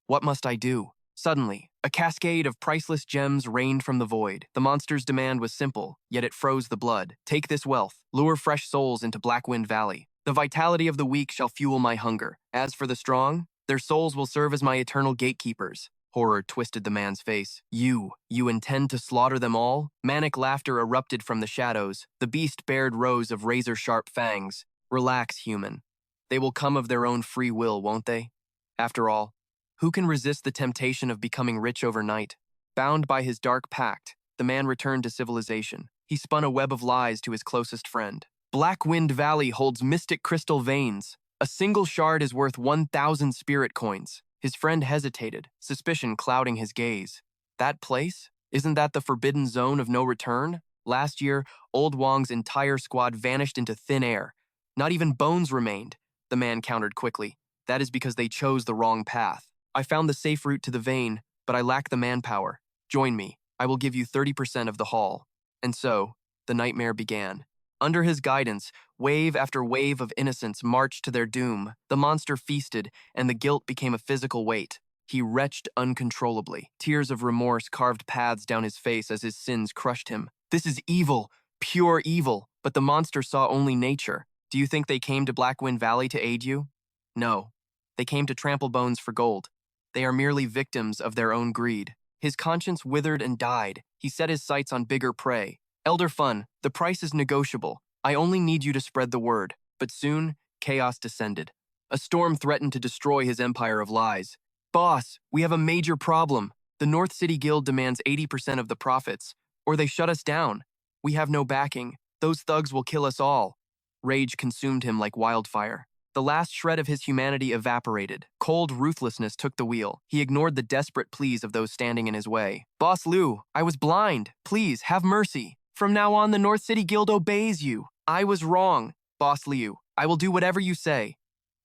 "What must I do?" Suddenly, a cascade of priceless gems rained from the void. The monster's demand was simple, yet it froze the blood. Take this wealth, lure fresh souls into Blackwind Valley. The vitality of the weak shall fuel my hunger. As for the strong, their souls will serve as my eternal gatekeepers. Horror twisted the man's face. You intend to slaughter them all? Manic laughter erupted from the shadows. The beast bared rows of razor-sharp fangs. Relax, human. They will come of their own free will, won't they? After all, who can resist the temptation of becoming rich overnight? Bound by his dark pact, the man returned to civilization. He spun a web of lies to his closest friend. Blackwind Valley holds mystic crystal veins. A single shard is worth 1,000 spirit coins. His friend hesitated, suspicion clouding his gaze. That place? Isn't that the forbidden zone of no return? Last year, Old Wong's entire squad vanished into thin air. Not even bones remained, the man countered quickly. That is because they chose the wrong path. I found the safe route to the vein, but I lack the manpower. Join me. I will give you 30% of the haul. And so, the nightmare began. Under his guidance, wave after wave of innocents marched to their doom. The monster feasted, and the guilt became a physical weight. He retched uncontrollably. Tears of remorse carved paths down his face as his sins crushed him. This is evil, pure evil, but the monster saw only nature. Do you think they came to Blackwind Valley to aid you? No. They came to trample bones for gold. They are merely victims of their own greed. His conscience withered and died. He set his sights on bigger prey. Elder Fun, the price is negotiable. I only need you to spread the word. But soon, chaos descended. A storm threatened to destroy his empire of lies. Boss, we have a major problem. The North City Guild demands 80% of the profits, or they shut us down. We have no backing. Those thugs will kill us all. Rage consumed him like wildfire. The last shred of his humanity evaporated. Cold ruthlessness took the wheel. He ignored the desperate pleas of those standing in his way. Boss Liu, I was blind. Please, have mercy. From now on, the North City Guild obeys you. I was wrong. Boss Liu, I will do whatever you say.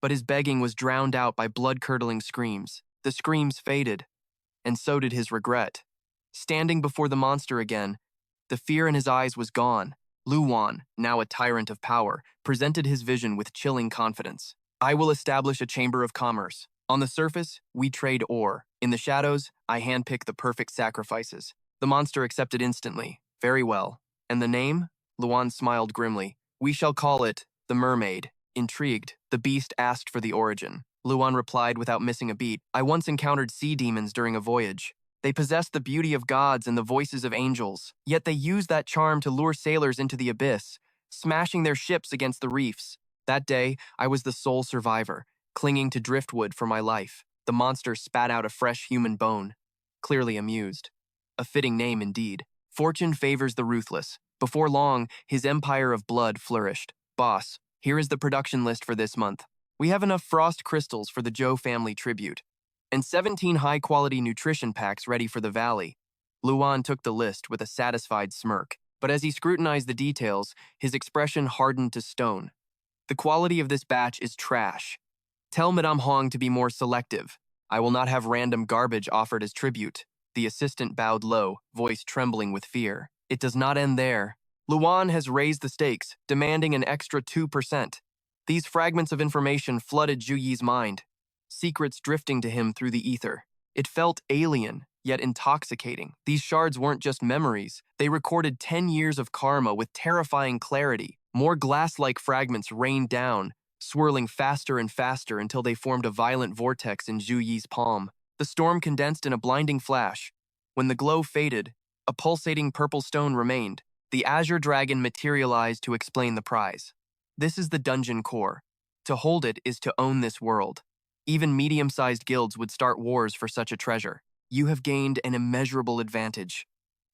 But his begging was drowned out by blood-curdling screams. The screams faded, and so did his regret. Standing before the monster again, the fear in his eyes was gone. Lu Wan, now a tyrant of power, presented his vision with chilling confidence. I will establish a chamber of commerce. On the surface, we trade ore. In the shadows, I handpick the perfect sacrifices. The monster accepted instantly. Very well. And the name? Luan smiled grimly. We shall call it the Mermaid. Intrigued, the beast asked for the origin. Luan replied without missing a beat. I once encountered sea demons during a voyage. They possessed the beauty of gods and the voices of angels, yet they used that charm to lure sailors into the abyss, smashing their ships against the reefs. That day, I was the sole survivor, clinging to driftwood for my life. The monster spat out a fresh human bone, clearly amused. A fitting name indeed. Fortune favors the ruthless. Before long, his empire of blood flourished. Boss, here is the production list for this month. We have enough frost crystals for the Zhou family tribute, and 17 high-quality nutrition packs ready for the valley. Luan took the list with a satisfied smirk, but as he scrutinized the details, his expression hardened to stone. The quality of this batch is trash. Tell Madame Hong to be more selective. I will not have random garbage offered as tribute. The assistant bowed low, voice trembling with fear. It does not end there. Luan has raised the stakes, demanding an extra 2%. These fragments of information flooded Zhu Yi's mind, secrets drifting to him through the ether. It felt alien, yet intoxicating. These shards weren't just memories. They recorded 10 years of karma with terrifying clarity. More glass-like fragments rained down, swirling faster and faster until they formed a violent vortex in Zhu Yi's palm. The storm condensed in a blinding flash. When the glow faded, a pulsating purple stone remained. The azure dragon materialized to explain the prize. This is the dungeon core. To hold it is to own this world. Even medium-sized guilds would start wars for such a treasure. You have gained an immeasurable advantage,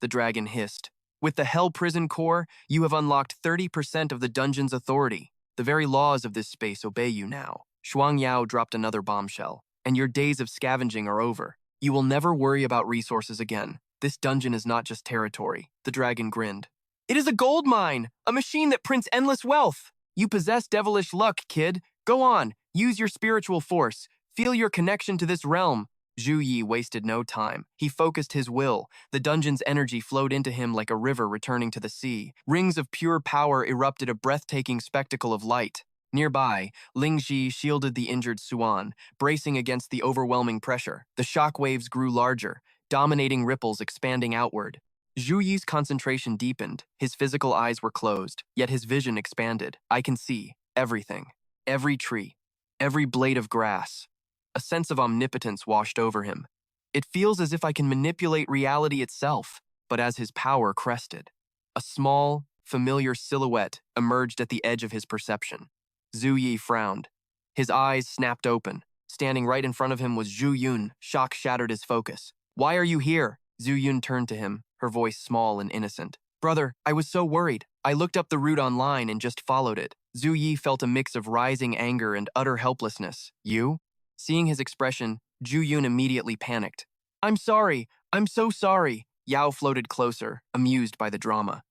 the dragon hissed. With the Hell Prison core, you have unlocked 30% of the dungeon's authority. The very laws of this space obey you now. Shuang Yao dropped another bombshell. And your days of scavenging are over. You will never worry about resources again. This dungeon is not just territory. The dragon grinned. It is a gold mine, a machine that prints endless wealth. You possess devilish luck, kid. Go on, use your spiritual force. Feel your connection to this realm. Zhu Yi wasted no time. He focused his will. The dungeon's energy flowed into him like a river returning to the sea. Rings of pure power erupted, a breathtaking spectacle of light. Nearby, Ling Ji shielded the injured Suan, bracing against the overwhelming pressure. The shock waves grew larger, dominating ripples expanding outward. Zhu Yi's concentration deepened. His physical eyes were closed, yet his vision expanded. I can see everything. Every tree. Every blade of grass. A sense of omnipotence washed over him. It feels as if I can manipulate reality itself. But as his power crested, a small, familiar silhouette emerged at the edge of his perception. Zhu Yi frowned. His eyes snapped open. Standing right in front of him was Zhu Yun. Shock shattered his focus. Why are you here? Zhu Yun turned to him, her voice small and innocent. Brother, I was so worried. I looked up the route online and just followed it. Zhu Yi felt a mix of rising anger and utter helplessness. You? Seeing his expression, Zhu Yun immediately panicked. I'm sorry. I'm so sorry. Yao floated closer, amused by the drama.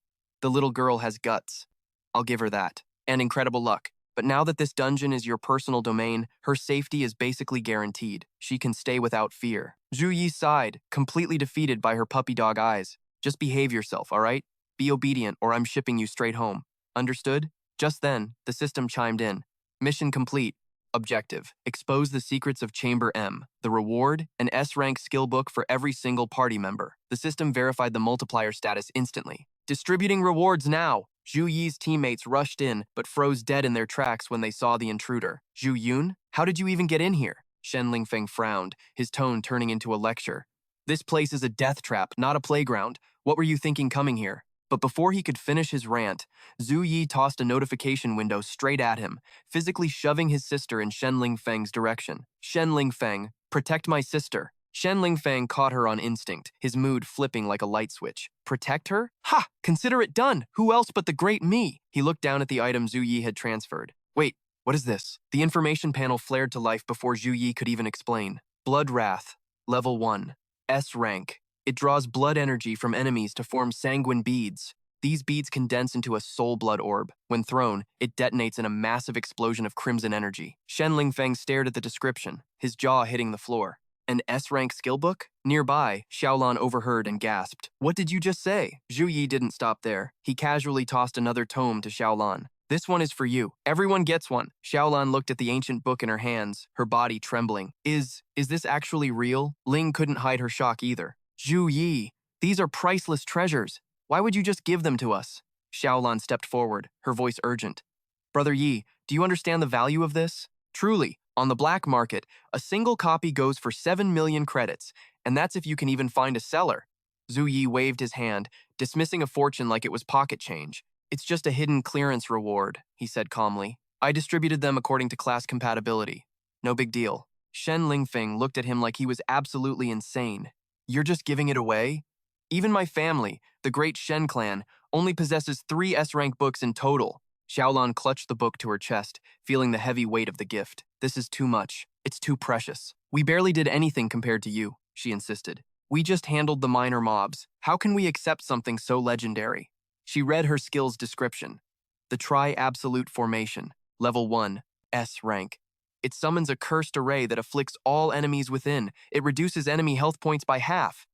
The little girl has guts. I'll give her that. And incredible luck. But now that this dungeon is your personal domain, her safety is basically guaranteed. She can stay without fear. Zhu Yi sighed, completely defeated by her puppy dog eyes. Just behave yourself, all right? Be obedient or I'm shipping you straight home. Understood? Just then, the system chimed in. Mission complete. Objective: expose the secrets of Chamber M. The reward: an S-rank skill book for every single party member. The system verified the multiplier status instantly. Distributing rewards now! Zhu Yi's teammates rushed in, but froze dead in their tracks when they saw the intruder. Zhu Yun? How did you even get in here? Shen Lingfeng frowned, his tone turning into a lecture. This place is a death trap, not a playground. What were you thinking coming here? But before he could finish his rant, Zhu Yi tossed a notification window straight at him, physically shoving his sister in Shen Lingfeng's direction. Shen Lingfeng, protect my sister. Shen Lingfeng caught her on instinct, his mood flipping like a light switch. Protect her? Ha! Consider it done! Who else but the great me? He looked down at the item Zhu Yi had transferred. Wait, what is this? The information panel flared to life before Zhu Yi could even explain. Blood Wrath, Level 1, S rank. It draws blood energy from enemies to form sanguine beads. These beads condense into a soul blood orb. When thrown, it detonates in a massive explosion of crimson energy. Shen Lingfeng stared at the description, his jaw hitting the floor. An S-rank skill book? Nearby, Xiaolan overheard and gasped. What did you just say? Zhu Yi didn't stop there. He casually tossed another tome to Xiaolan. This one is for you. Everyone gets one. Xiaolan looked at the ancient book in her hands, her body trembling. Is this actually real? Ling couldn't hide her shock either. Zhu Yi, these are priceless treasures. Why would you just give them to us? Xiaolan stepped forward, her voice urgent. Brother Yi, do you understand the value of this? Truly, on the black market, a single copy goes for 7 million credits, and that's if you can even find a seller. Zhu Yi waved his hand, dismissing a fortune like it was pocket change. It's just a hidden clearance reward, he said calmly. I distributed them according to class compatibility. No big deal. Shen Lingfeng looked at him like he was absolutely insane. You're just giving it away? Even my family, the great Shen clan, only possesses 3 S-rank books in total. Xiaolan clutched the book to her chest, feeling the heavy weight of the gift. This is too much. It's too precious. We barely did anything compared to you, she insisted. We just handled the minor mobs. How can we accept something so legendary? She read her skill's description. The Tri-Absolute Formation, Level 1, S rank. It summons a cursed array that afflicts all enemies within. It reduces enemy health points by half.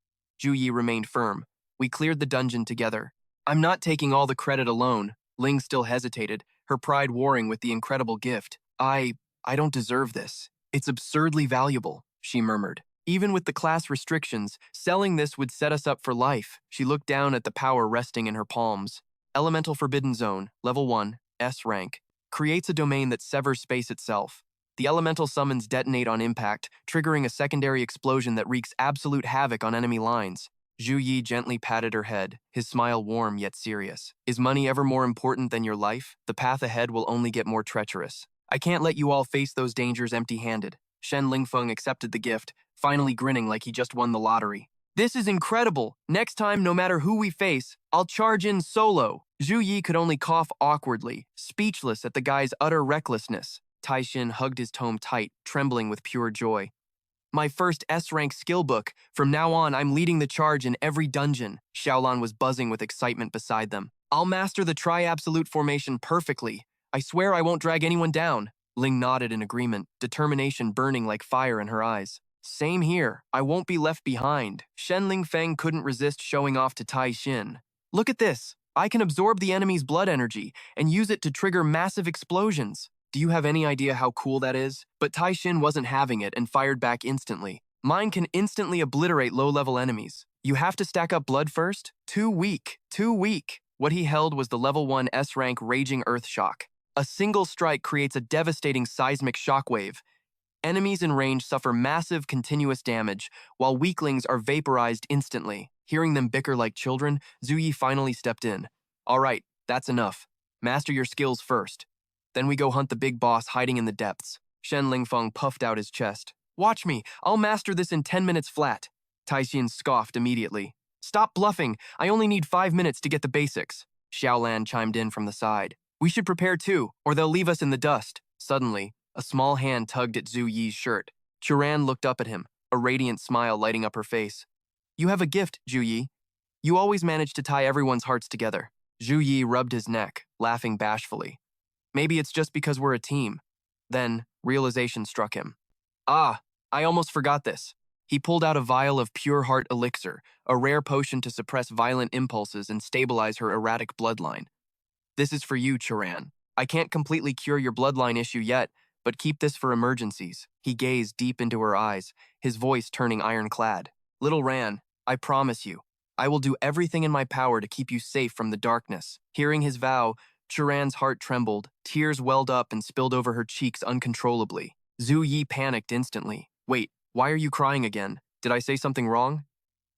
Zhu Yi remained firm. We cleared the dungeon together. I'm not taking all the credit alone. Ling still hesitated, her pride warring with the incredible gift. I don't deserve this. It's absurdly valuable, she murmured. Even with the class restrictions, selling this would set us up for life. She looked down at the power resting in her palms. Elemental Forbidden Zone, Level 1, S rank. Creates a domain that severs space itself. The elemental summons detonate on impact, triggering a secondary explosion that wreaks absolute havoc on enemy lines. Zhu Yi gently patted her head, his smile warm yet serious. Is money ever more important than your life? The path ahead will only get more treacherous. I can't let you all face those dangers empty-handed. Shen Lingfeng accepted the gift, finally grinning like he just won the lottery. This is incredible. Next time, no matter who we face, I'll charge in solo. Zhu Yi could only cough awkwardly, speechless at the guy's utter recklessness. Tai Xin hugged his tome tight, trembling with pure joy. My first S-rank skill book. From now on, I'm leading the charge in every dungeon. Xiaolan was buzzing with excitement beside them. I'll master the Tri-Absolute Formation perfectly. I swear I won't drag anyone down. Ling nodded in agreement, determination burning like fire in her eyes. Same here. I won't be left behind. Shen Lingfeng couldn't resist showing off to Tai Xin. Look at this. I can absorb the enemy's blood energy and use it to trigger massive explosions. Do you have any idea how cool that is? But Tai Xin wasn't having it and fired back instantly. Mine can instantly obliterate low-level enemies. You have to stack up blood first? Too weak. Too weak. What he held was the Level 1 S-rank Raging Earth Shock. A single strike creates a devastating seismic shockwave. Enemies in range suffer massive, continuous damage, while weaklings are vaporized instantly. Hearing them bicker like children, Zhu Yi finally stepped in. All right, that's enough. Master your skills first. Then we go hunt the big boss hiding in the depths. Shen Lingfeng puffed out his chest. Watch me, I'll master this in 10 minutes flat. Tai Xin scoffed immediately. Stop bluffing, I only need 5 minutes to get the basics. Xiaolan chimed in from the side. We should prepare too, or they'll leave us in the dust. Suddenly, a small hand tugged at Zhu Yi's shirt. Churan looked up at him, a radiant smile lighting up her face. You have a gift, Zhu Yi. You always manage to tie everyone's hearts together. Zhu Yi rubbed his neck, laughing bashfully. Maybe it's just because we're a team. Then, realization struck him. Ah, I almost forgot this. He pulled out a vial of pure heart elixir, a rare potion to suppress violent impulses and stabilize her erratic bloodline. This is for you, Charan. I can't completely cure your bloodline issue yet, but keep this for emergencies. He gazed deep into her eyes, his voice turning ironclad. Little Ran, I promise you, I will do everything in my power to keep you safe from the darkness. Hearing his vow, Charan's heart trembled, tears welled up and spilled over her cheeks uncontrollably. Zhu Yi panicked instantly. Wait, why are you crying again? Did I say something wrong?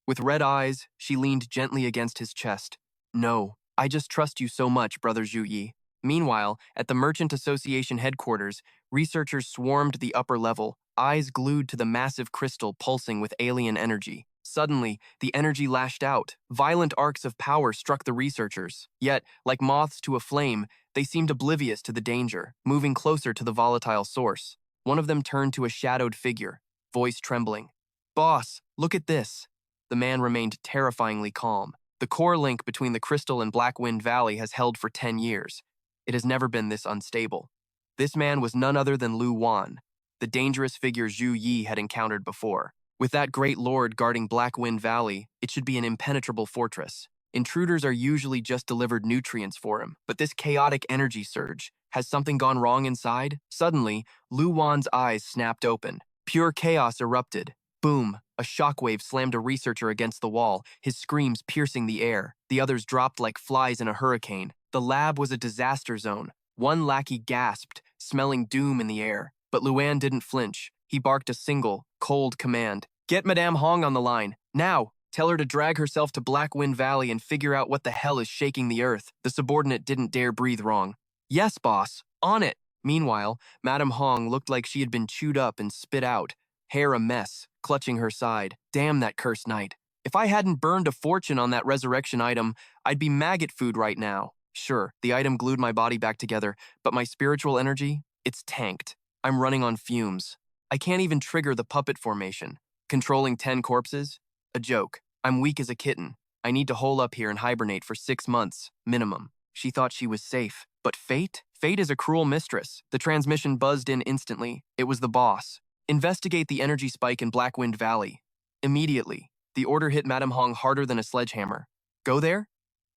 With red eyes, she leaned gently against his chest. No, I just trust you so much, Brother Zhu Yi. Meanwhile, at the Merchant Association headquarters, researchers swarmed the upper level, eyes glued to the massive crystal pulsing with alien energy. Suddenly, the energy lashed out. Violent arcs of power struck the researchers. Yet, like moths to a flame, they seemed oblivious to the danger, moving closer to the volatile source. One of them turned to a shadowed figure, voice trembling. Boss, look at this. The man remained terrifyingly calm. The core link between the crystal and Blackwind Valley has held for 10 years. It has never been this unstable. This man was none other than Lu Wan, the dangerous figure Zhu Yi had encountered before. With that great lord guarding Blackwind Valley, it should be an impenetrable fortress. Intruders are usually just delivered nutrients for him, but this chaotic energy surge, has something gone wrong inside? Suddenly, Lu Wan's eyes snapped open. Pure chaos erupted. Boom! A shockwave slammed a researcher against the wall, his screams piercing the air. The others dropped like flies in a hurricane. The lab was a disaster zone. One lackey gasped, smelling doom in the air. But Luan didn't flinch. He barked a single, cold command. Get Madame Hong on the line. Now! Tell her to drag herself to Blackwind Valley and figure out what the hell is shaking the earth. The subordinate didn't dare breathe wrong. Yes, boss. On it! Meanwhile, Madame Hong looked like she had been chewed up and spit out. Hair a mess, clutching her side. Damn that cursed night. If I hadn't burned a fortune on that resurrection item, I'd be maggot food right now. Sure, the item glued my body back together, but my spiritual energy, it's tanked. I'm running on fumes. I can't even trigger the puppet formation. Controlling 10 corpses? A joke. I'm weak as a kitten. I need to hole up here and hibernate for 6 months, minimum. She thought she was safe. But fate? Fate is a cruel mistress. The transmission buzzed in instantly. It was the boss. Investigate the energy spike in Blackwind Valley. Immediately. The order hit Madame Hong harder than a sledgehammer. Go there?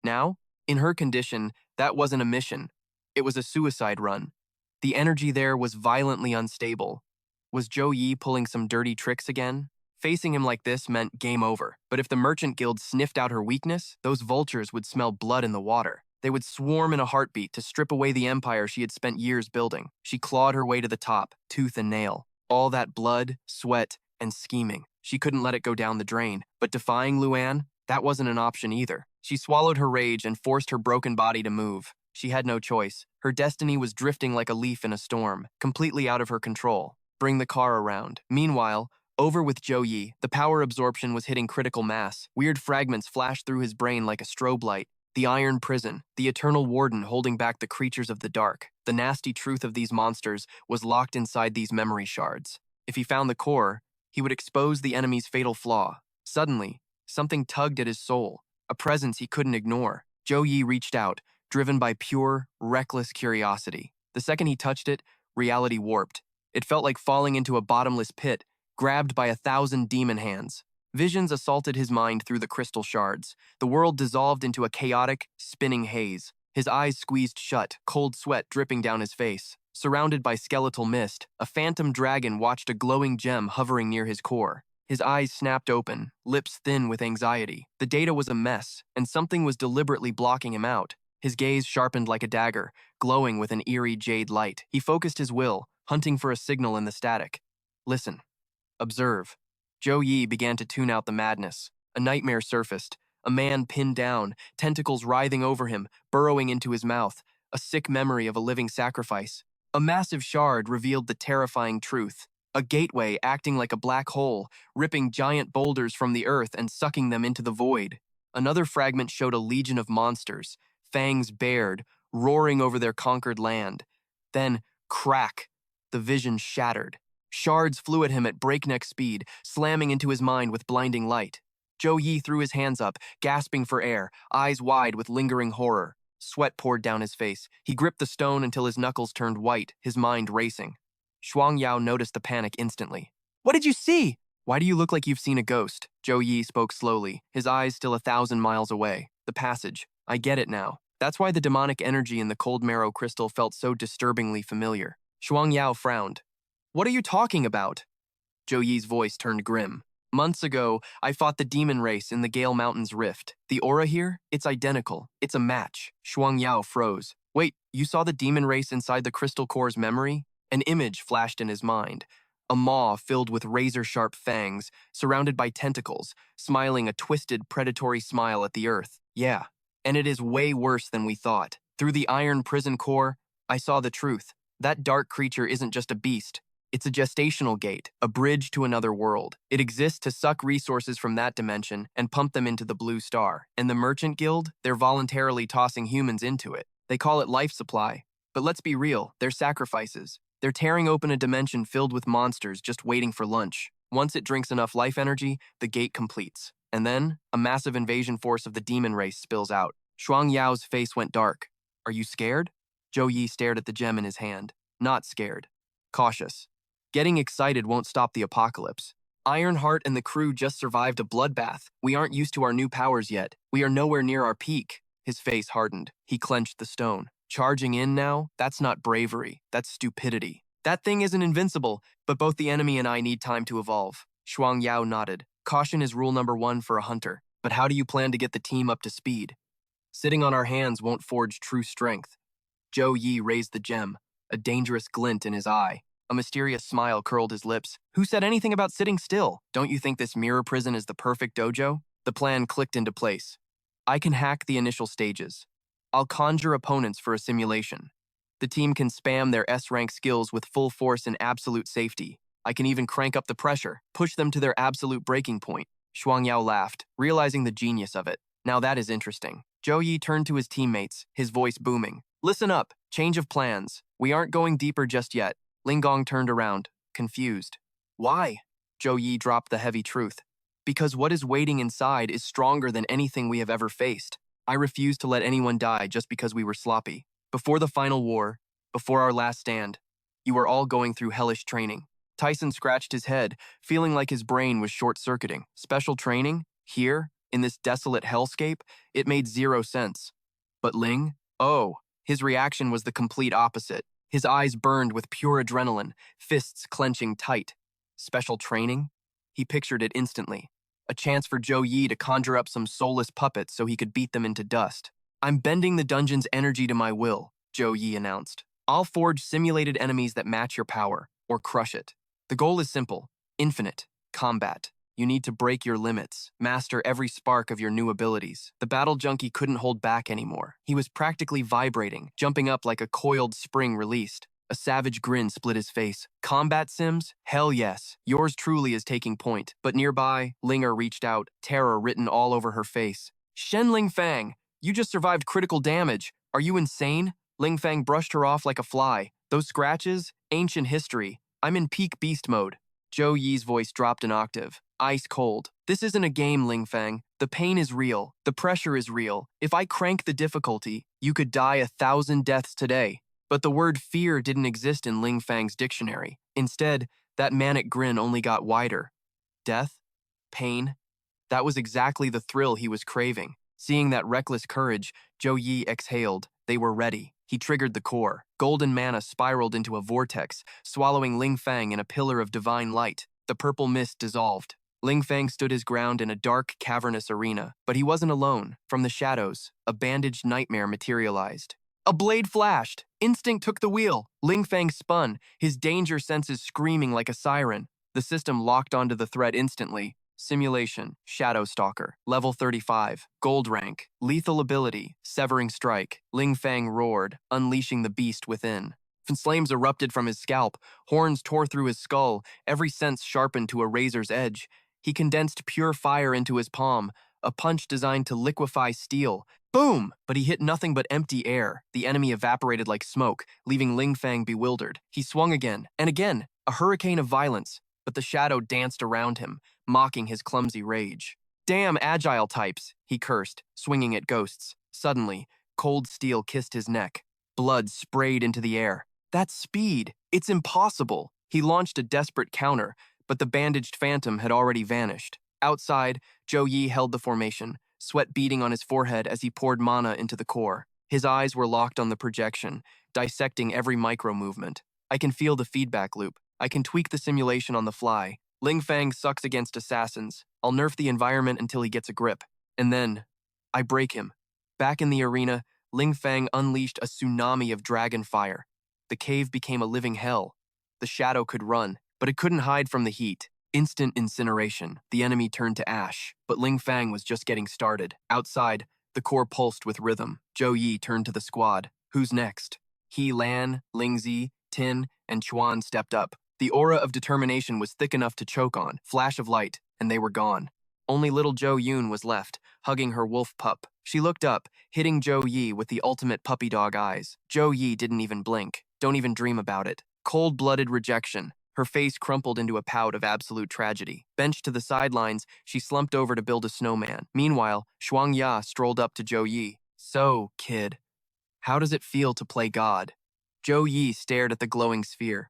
Now? In her condition, that wasn't a mission. It was a suicide run. The energy there was violently unstable. Was Zhou Yi pulling some dirty tricks again? Facing him like this meant game over. But if the Merchant Guild sniffed out her weakness, those vultures would smell blood in the water. They would swarm in a heartbeat to strip away the empire she had spent years building. She clawed her way to the top, tooth and nail. All that blood, sweat, and scheming. She couldn't let it go down the drain. But defying Luan, that wasn't an option either. She swallowed her rage and forced her broken body to move. She had no choice. Her destiny was drifting like a leaf in a storm, completely out of her control. Bring the car around. Meanwhile, over with Zhou Yi, the power absorption was hitting critical mass. Weird fragments flashed through his brain like a strobe light. The Iron Prison, the eternal warden holding back the creatures of the dark. The nasty truth of these monsters was locked inside these memory shards. If he found the core, he would expose the enemy's fatal flaw. Suddenly, something tugged at his soul, a presence he couldn't ignore. Zhou Yi reached out, driven by pure, reckless curiosity. The second he touched it, reality warped. It felt like falling into a bottomless pit, grabbed by 1,000 demon hands. Visions assaulted his mind through the crystal shards. The world dissolved into a chaotic, spinning haze. His eyes squeezed shut, cold sweat dripping down his face. Surrounded by skeletal mist, a phantom dragon watched a glowing gem hovering near his core. His eyes snapped open, lips thin with anxiety. The data was a mess, and something was deliberately blocking him out. His gaze sharpened like a dagger, glowing with an eerie jade light. He focused his will, hunting for a signal in the static. Listen. Observe. Zhou Yi began to tune out the madness. A nightmare surfaced. A man pinned down, tentacles writhing over him, burrowing into his mouth. A sick memory of a living sacrifice. A massive shard revealed the terrifying truth. A gateway acting like a black hole, ripping giant boulders from the earth and sucking them into the void. Another fragment showed a legion of monsters, fangs bared, roaring over their conquered land. Then, crack! The vision shattered. Shards flew at him at breakneck speed, slamming into his mind with blinding light. Zhou Yi threw his hands up, gasping for air, eyes wide with lingering horror. Sweat poured down his face. He gripped the stone until his knuckles turned white, his mind racing. Shuang Yao noticed the panic instantly. What did you see? Why do you look like you've seen a ghost? Zhou Yi spoke slowly, his eyes still 1,000 miles away. The passage. I get it now. That's why the demonic energy in the cold marrow crystal felt so disturbingly familiar. Shuang Yao frowned. What are you talking about? Zhou Yi's voice turned grim. Months ago, I fought the demon race in the Gale Mountains Rift. The aura here, it's identical. It's a match. Shuang Yao froze. Wait, you saw the demon race inside the crystal core's memory? An image flashed in his mind. A maw filled with razor-sharp fangs, surrounded by tentacles, smiling a twisted, predatory smile at the earth. Yeah, and it is way worse than we thought. Through the iron prison core, I saw the truth. That dark creature isn't just a beast. It's a gestational gate, a bridge to another world. It exists to suck resources from that dimension and pump them into the Blue Star. And the Merchant Guild, they're voluntarily tossing humans into it. They call it life supply. But let's be real, they're sacrifices. They're tearing open a dimension filled with monsters just waiting for lunch. Once it drinks enough life energy, the gate completes. And then, a massive invasion force of the demon race spills out. Shuang Yao's face went dark. Are you scared? Zhou Yi stared at the gem in his hand. Not scared. Cautious. Getting excited won't stop the apocalypse. Ironheart and the crew just survived a bloodbath. We aren't used to our new powers yet. We are nowhere near our peak. His face hardened. He clenched the stone. Charging in now? That's not bravery. That's stupidity. That thing isn't invincible, but both the enemy and I need time to evolve. Shuang Yao nodded. Caution is rule number 1 for a hunter. But how do you plan to get the team up to speed? Sitting on our hands won't forge true strength. Zhou Yi raised the gem, a dangerous glint in his eye. A mysterious smile curled his lips. Who said anything about sitting still? Don't you think this mirror prison is the perfect dojo? The plan clicked into place. I can hack the initial stages. I'll conjure opponents for a simulation. The team can spam their S-rank skills with full force and absolute safety. I can even crank up the pressure, push them to their absolute breaking point. Shuang Yao laughed, realizing the genius of it. Now that is interesting. Zhou Yi turned to his teammates, his voice booming. Listen up, change of plans. We aren't going deeper just yet. Ling Gong turned around, confused. Why? Zhou Yi dropped the heavy truth. Because what is waiting inside is stronger than anything we have ever faced. I refuse to let anyone die just because we were sloppy. Before the final war, before our last stand, you are all going through hellish training. Tyson scratched his head, feeling like his brain was short-circuiting. Special training? Here? In this desolate hellscape? It made 0 sense. But Ling? Oh, his reaction was the complete opposite. His eyes burned with pure adrenaline, fists clenching tight. Special training? He pictured it instantly. A chance for Zhou Yi to conjure up some soulless puppets so he could beat them into dust. I'm bending the dungeon's energy to my will, Zhou Yi announced. I'll forge simulated enemies that match your power, or crush it. The goal is simple, infinite, combat. You need to break your limits, master every spark of your new abilities. The battle junkie couldn't hold back anymore. He was practically vibrating, jumping up like a coiled spring released. A savage grin split his face. Combat sims? Hell yes. Yours truly is taking point. But nearby, Linger reached out, terror written all over her face. Shen Lingfang, you just survived critical damage. Are you insane? Lingfang brushed her off like a fly. Those scratches? Ancient history. I'm in peak beast mode. Zhou Yi's voice dropped an octave. Ice cold. This isn't a game, Lingfang. The pain is real. The pressure is real. If I crank the difficulty, you could die 1,000 deaths today. But the word fear didn't exist in Lingfang's dictionary. Instead, that manic grin only got wider. Death? Pain? That was exactly the thrill he was craving. Seeing that reckless courage, Zhou Yi exhaled. They were ready. He triggered the core. Golden mana spiraled into a vortex, swallowing Lingfang in a pillar of divine light. The purple mist dissolved. Lingfang stood his ground in a dark, cavernous arena. But he wasn't alone. From the shadows, a bandaged nightmare materialized. A blade flashed. Instinct took the wheel. Lingfang spun, his danger senses screaming like a siren. The system locked onto the threat instantly. Simulation, Shadow Stalker, level 35, gold rank, lethal ability, severing strike. Lingfang roared, unleashing the beast within. Flames erupted from his scalp, horns tore through his skull, every sense sharpened to a razor's edge. He condensed pure fire into his palm, a punch designed to liquefy steel. Boom! But he hit nothing but empty air. The enemy evaporated like smoke, leaving Lingfang bewildered. He swung again, and again, a hurricane of violence. But the shadow danced around him, mocking his clumsy rage. Damn agile types, he cursed, swinging at ghosts. Suddenly, Cold steel kissed his neck. Blood sprayed into the air. That's speed. It's impossible. He launched a desperate counter, but the bandaged phantom had already vanished. Outside, Zhou Yi held the formation, sweat beading on his forehead as he poured mana into the core. His eyes were locked on the projection, dissecting every micro-movement. I can feel the feedback loop. I can tweak the simulation on the fly. Ling Fang sucks against assassins. I'll nerf the environment until he gets a grip. And then, I break him. Back in the arena, Ling Fang unleashed a tsunami of dragon fire. The cave became a living hell. The shadow could run, but it couldn't hide from the heat. Instant incineration. The enemy turned to ash, but Ling Fang was just getting started. Outside, the core pulsed with rhythm. Zhou Yi turned to the squad. Who's next? He Lan, Lingzi, Tin, and Chuan stepped up. The aura of determination was thick enough to choke on. Flash of light, and they were gone. Only little Zhou Yun was left, hugging her wolf pup. She looked up, hitting Zhou Yi with the ultimate puppy dog eyes. Zhou Yi didn't even blink. Don't even dream about it. Cold-blooded rejection. Her face crumpled into a pout of absolute tragedy. Benched to the sidelines, she slumped over to build a snowman. Meanwhile, Shuang Ya strolled up to Zhou Yi. So, kid, how does it feel to play God? Zhou Yi stared at the glowing sphere,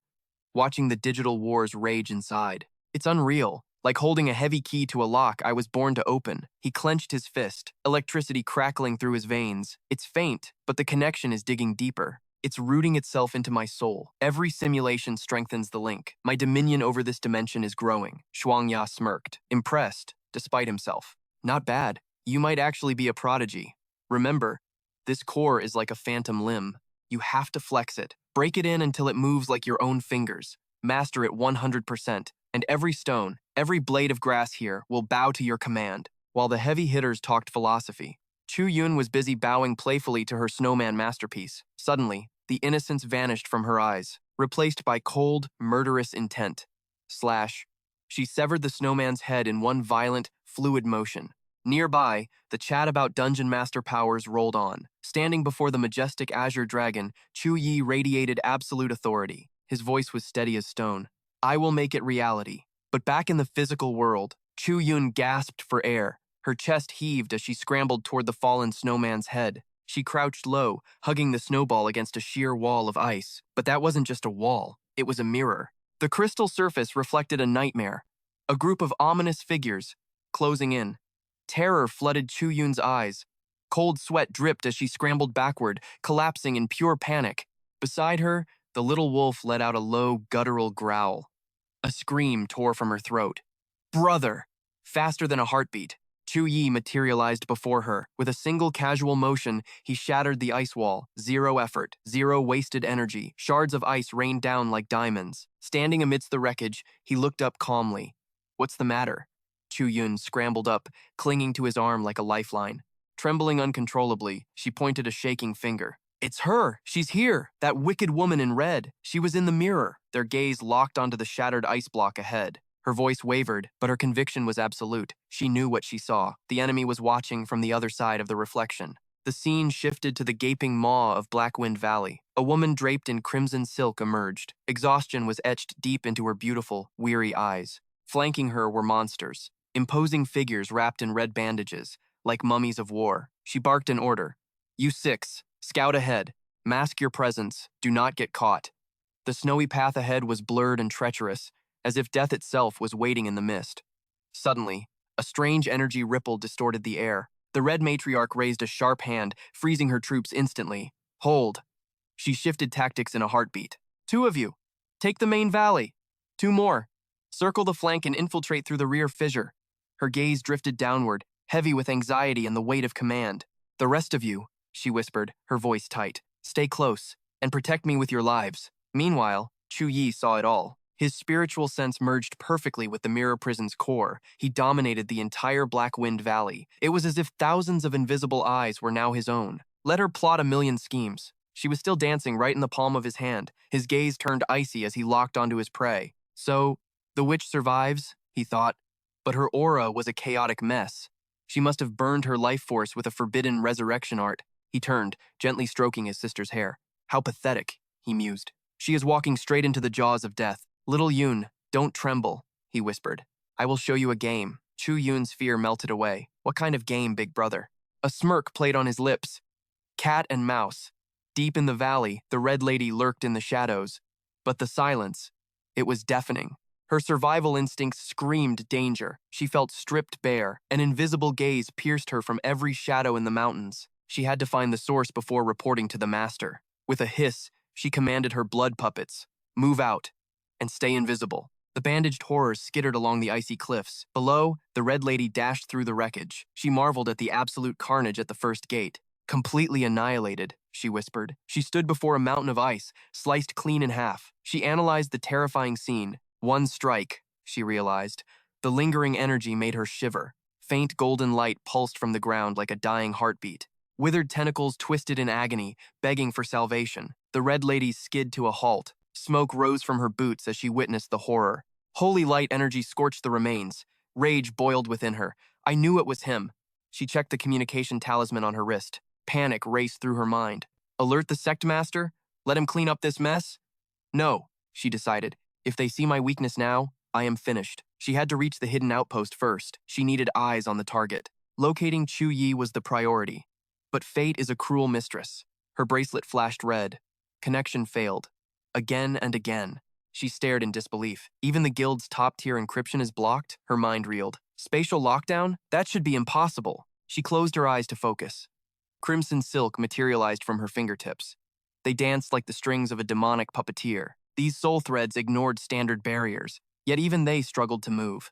watching the digital wars rage inside. It's unreal. Like holding a heavy key to a lock I was born to open. He clenched his fist, electricity crackling through his veins. It's faint, but the connection is digging deeper. It's rooting itself into my soul. Every simulation strengthens the link. My dominion over this dimension is growing. Shuangya smirked, impressed, despite himself. Not bad. You might actually be a prodigy. Remember, this core is like a phantom limb. You have to flex it. Break it in until it moves like your own fingers. Master it 100%. And every stone, every blade of grass here will bow to your command. While the heavy hitters talked philosophy, Chu Yun was busy bowing playfully to her snowman masterpiece. Suddenly, the innocence vanished from her eyes, replaced by cold, murderous intent. Slash. She severed the snowman's head in one violent, fluid motion. Nearby, the chat about dungeon master powers rolled on. Standing before the majestic azure dragon, Chu Yi radiated absolute authority. His voice was steady as stone. I will make it reality. But back in the physical world, Chu Yun gasped for air. Her chest heaved as she scrambled toward the fallen snowman's head. She crouched low, hugging the snowball against a sheer wall of ice. But that wasn't just a wall, it was a mirror. The crystal surface reflected a nightmare. A group of ominous figures, closing in. Terror flooded Chu Yun's eyes. Cold sweat dripped as she scrambled backward, collapsing in pure panic. Beside her, the little wolf let out a low, guttural growl. A scream tore from her throat. Brother! Faster than a heartbeat, Chu Yi materialized before her. With a single casual motion, he shattered the ice wall. Zero effort, zero wasted energy. Shards of ice rained down like diamonds. Standing amidst the wreckage, he looked up calmly. What's the matter? Chu Yun scrambled up, clinging to his arm like a lifeline. Trembling uncontrollably, she pointed a shaking finger. It's her! She's here! That wicked woman in red! She was in the mirror. Their gaze locked onto the shattered ice block ahead. Her voice wavered, but her conviction was absolute. She knew what she saw. The enemy was watching from the other side of the reflection. The scene shifted to the gaping maw of Blackwind Valley. A woman draped in crimson silk emerged. Exhaustion was etched deep into her beautiful, weary eyes. Flanking her were monsters. Imposing figures wrapped in red bandages, like mummies of war. She barked an order. You six, scout ahead. Mask your presence. Do not get caught. The snowy path ahead was blurred and treacherous, as if death itself was waiting in the mist. Suddenly, a strange energy ripple distorted the air. The red matriarch raised a sharp hand, freezing her troops instantly. Hold. She shifted tactics in a heartbeat. 2 of you. Take the main valley. 2 more. Circle the flank and infiltrate through the rear fissure. Her gaze drifted downward, heavy with anxiety and the weight of command. The rest of you, she whispered, her voice tight. Stay close, and protect me with your lives. Meanwhile, Chu Yi saw it all. His spiritual sense merged perfectly with the mirror prison's core. He dominated the entire Blackwind Valley. It was as if thousands of invisible eyes were now his own. Let her plot a million schemes. She was still dancing right in the palm of his hand. His gaze turned icy as he locked onto his prey. So, the witch survives, he thought. But her aura was a chaotic mess. She must have burned her life force with a forbidden resurrection art. He turned, gently stroking his sister's hair. How pathetic, he mused. She is walking straight into the jaws of death. Little Yun, don't tremble, he whispered. I will show you a game. Chu Yun's fear melted away. What kind of game, big brother? A smirk played on his lips. Cat and mouse. Deep in the valley, the Red Lady lurked in the shadows. But the silence, it was deafening. Her survival instincts screamed danger. She felt stripped bare. An invisible gaze pierced her from every shadow in the mountains. She had to find the source before reporting to the master. With a hiss, she commanded her blood puppets, "Move out and stay invisible." The bandaged horrors skittered along the icy cliffs. Below, the Red Lady dashed through the wreckage. She marveled at the absolute carnage at the first gate. "Completely annihilated," she whispered. She stood before a mountain of ice, sliced clean in half. She analyzed the terrifying scene. One strike, she realized. The lingering energy made her shiver. Faint golden light pulsed from the ground like a dying heartbeat. Withered tentacles twisted in agony, begging for salvation. The Red Lady skid to a halt. Smoke rose from her boots as she witnessed the horror. Holy light energy scorched the remains. Rage boiled within her. I knew it was him. She checked the communication talisman on her wrist. Panic raced through her mind. Alert the sect master? Let him clean up this mess? No, she decided. If they see my weakness now, I am finished. She had to reach the hidden outpost first. She needed eyes on the target. Locating Chu Yi was the priority. But fate is a cruel mistress. Her bracelet flashed red. Connection failed. Again and again. She stared in disbelief. Even the guild's top-tier encryption is blocked, her mind reeled. Spatial lockdown? That should be impossible. She closed her eyes to focus. Crimson silk materialized from her fingertips. They danced like the strings of a demonic puppeteer. These soul threads ignored standard barriers, yet even they struggled to move.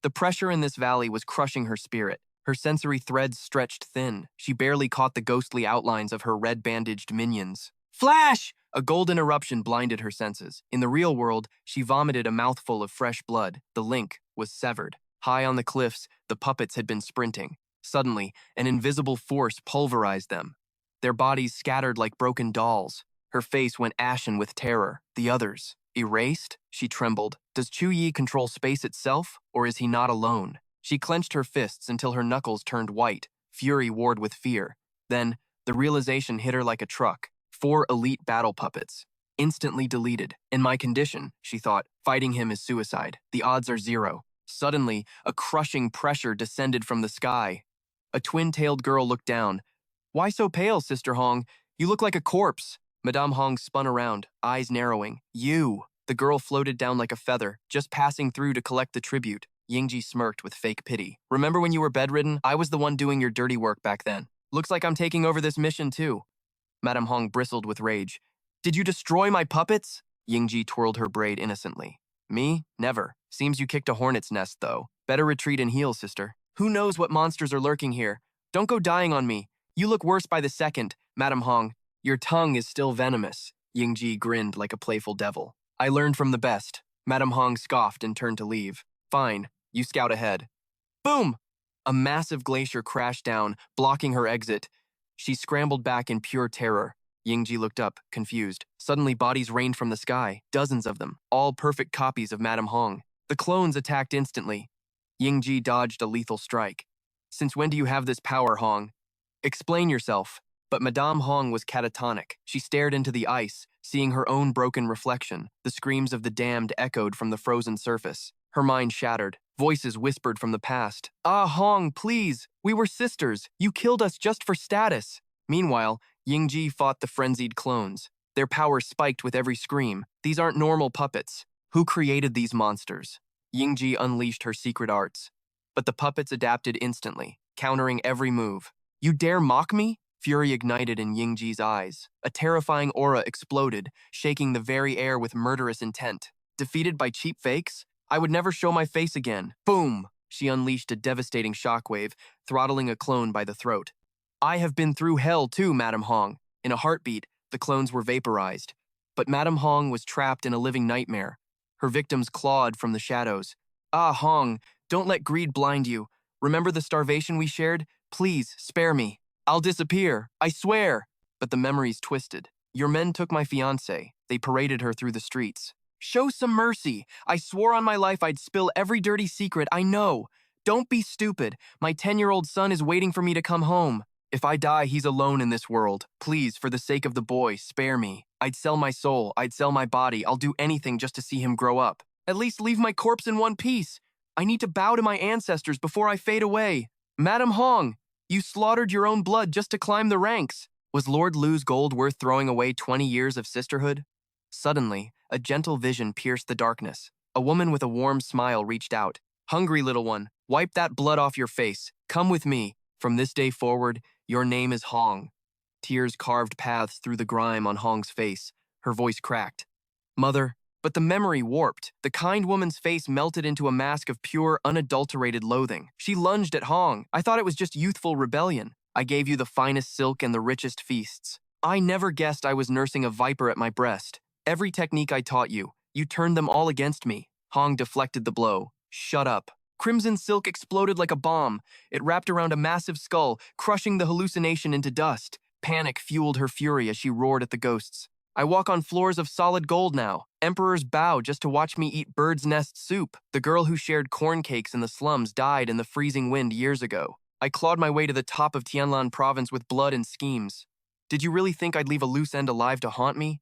The pressure in this valley was crushing her spirit. Her sensory threads stretched thin. She barely caught the ghostly outlines of her red-bandaged minions. Flash! A golden eruption blinded her senses. In the real world, she vomited a mouthful of fresh blood. The link was severed. High on the cliffs, the puppets had been sprinting. Suddenly, an invisible force pulverized them. Their bodies scattered like broken dolls. Her face went ashen with terror. The others, erased? She trembled. Does Chu Yi control space itself, or is he not alone? She clenched her fists until her knuckles turned white. Fury warred with fear. Then, the realization hit her like a truck. 4 elite battle puppets. Instantly deleted. In my condition, she thought, fighting him is suicide. The odds are 0. Suddenly, a crushing pressure descended from the sky. A twin-tailed girl looked down. Why so pale, Sister Hong? You look like a corpse. Madame Hong spun around, eyes narrowing. You! The girl floated down like a feather, just passing through to collect the tribute. Yingji smirked with fake pity. Remember when you were bedridden? I was the one doing your dirty work back then. Looks like I'm taking over this mission too. Madame Hong bristled with rage. Did you destroy my puppets? Yingji twirled her braid innocently. Me? Never. Seems you kicked a hornet's nest, though. Better retreat and heal, sister. Who knows what monsters are lurking here? Don't go dying on me. You look worse by the second, Madame Hong. Your tongue is still venomous. Yingji grinned like a playful devil. I learned from the best. Madame Hong scoffed and turned to leave. Fine, you scout ahead. Boom! A massive glacier crashed down, blocking her exit. She scrambled back in pure terror. Yingji looked up, confused. Suddenly, bodies rained from the sky, dozens of them, all perfect copies of Madame Hong. The clones attacked instantly. Yingji dodged a lethal strike. Since when do you have this power, Hong? Explain yourself. But Madame Hong was catatonic. She stared into the ice, seeing her own broken reflection. The screams of the damned echoed from the frozen surface. Her mind shattered. Voices whispered from the past. Ah, Hong, please. We were sisters. You killed us just for status. Meanwhile, Yingji fought the frenzied clones. Their power spiked with every scream. These aren't normal puppets. Who created these monsters? Yingji unleashed her secret arts. But the puppets adapted instantly, countering every move. You dare mock me? Fury ignited in Yingji's eyes. A terrifying aura exploded, shaking the very air with murderous intent. Defeated by cheap fakes? I would never show my face again. Boom! She unleashed a devastating shockwave, throttling a clone by the throat. I have been through hell too, Madame Hong. In a heartbeat, the clones were vaporized. But Madame Hong was trapped in a living nightmare. Her victims clawed from the shadows. Ah, Hong, don't let greed blind you. Remember the starvation we shared? Please, spare me. I'll disappear, I swear. But the memories twisted. Your men took my fiancée. They paraded her through the streets. Show some mercy. I swore on my life I'd spill every dirty secret I know. Don't be stupid. My 10-year-old son is waiting for me to come home. If I die, he's alone in this world. Please, for the sake of the boy, spare me. I'd sell my soul. I'd sell my body. I'll do anything just to see him grow up. At least leave my corpse in one piece. I need to bow to my ancestors before I fade away. Madame Hong, you slaughtered your own blood just to climb the ranks. Was Lord Lu's gold worth throwing away 20 years of sisterhood? Suddenly, a gentle vision pierced the darkness. A woman with a warm smile reached out. Hungry little one, wipe that blood off your face. Come with me. From this day forward, your name is Hong. Tears carved paths through the grime on Hong's face. Her voice cracked. Mother, but the memory warped. The kind woman's face melted into a mask of pure, unadulterated loathing. She lunged at Hong. I thought it was just youthful rebellion. I gave you the finest silk and the richest feasts. I never guessed I was nursing a viper at my breast. Every technique I taught you, you turned them all against me. Hong deflected the blow. Shut up. Crimson silk exploded like a bomb. It wrapped around a massive skull, crushing the hallucination into dust. Panic fueled her fury as she roared at the ghosts. I walk on floors of solid gold now. Emperors bow just to watch me eat bird's nest soup. The girl who shared corn cakes in the slums died in the freezing wind years ago. I clawed my way to the top of Tianlan province with blood and schemes. Did you really think I'd leave a loose end alive to haunt me?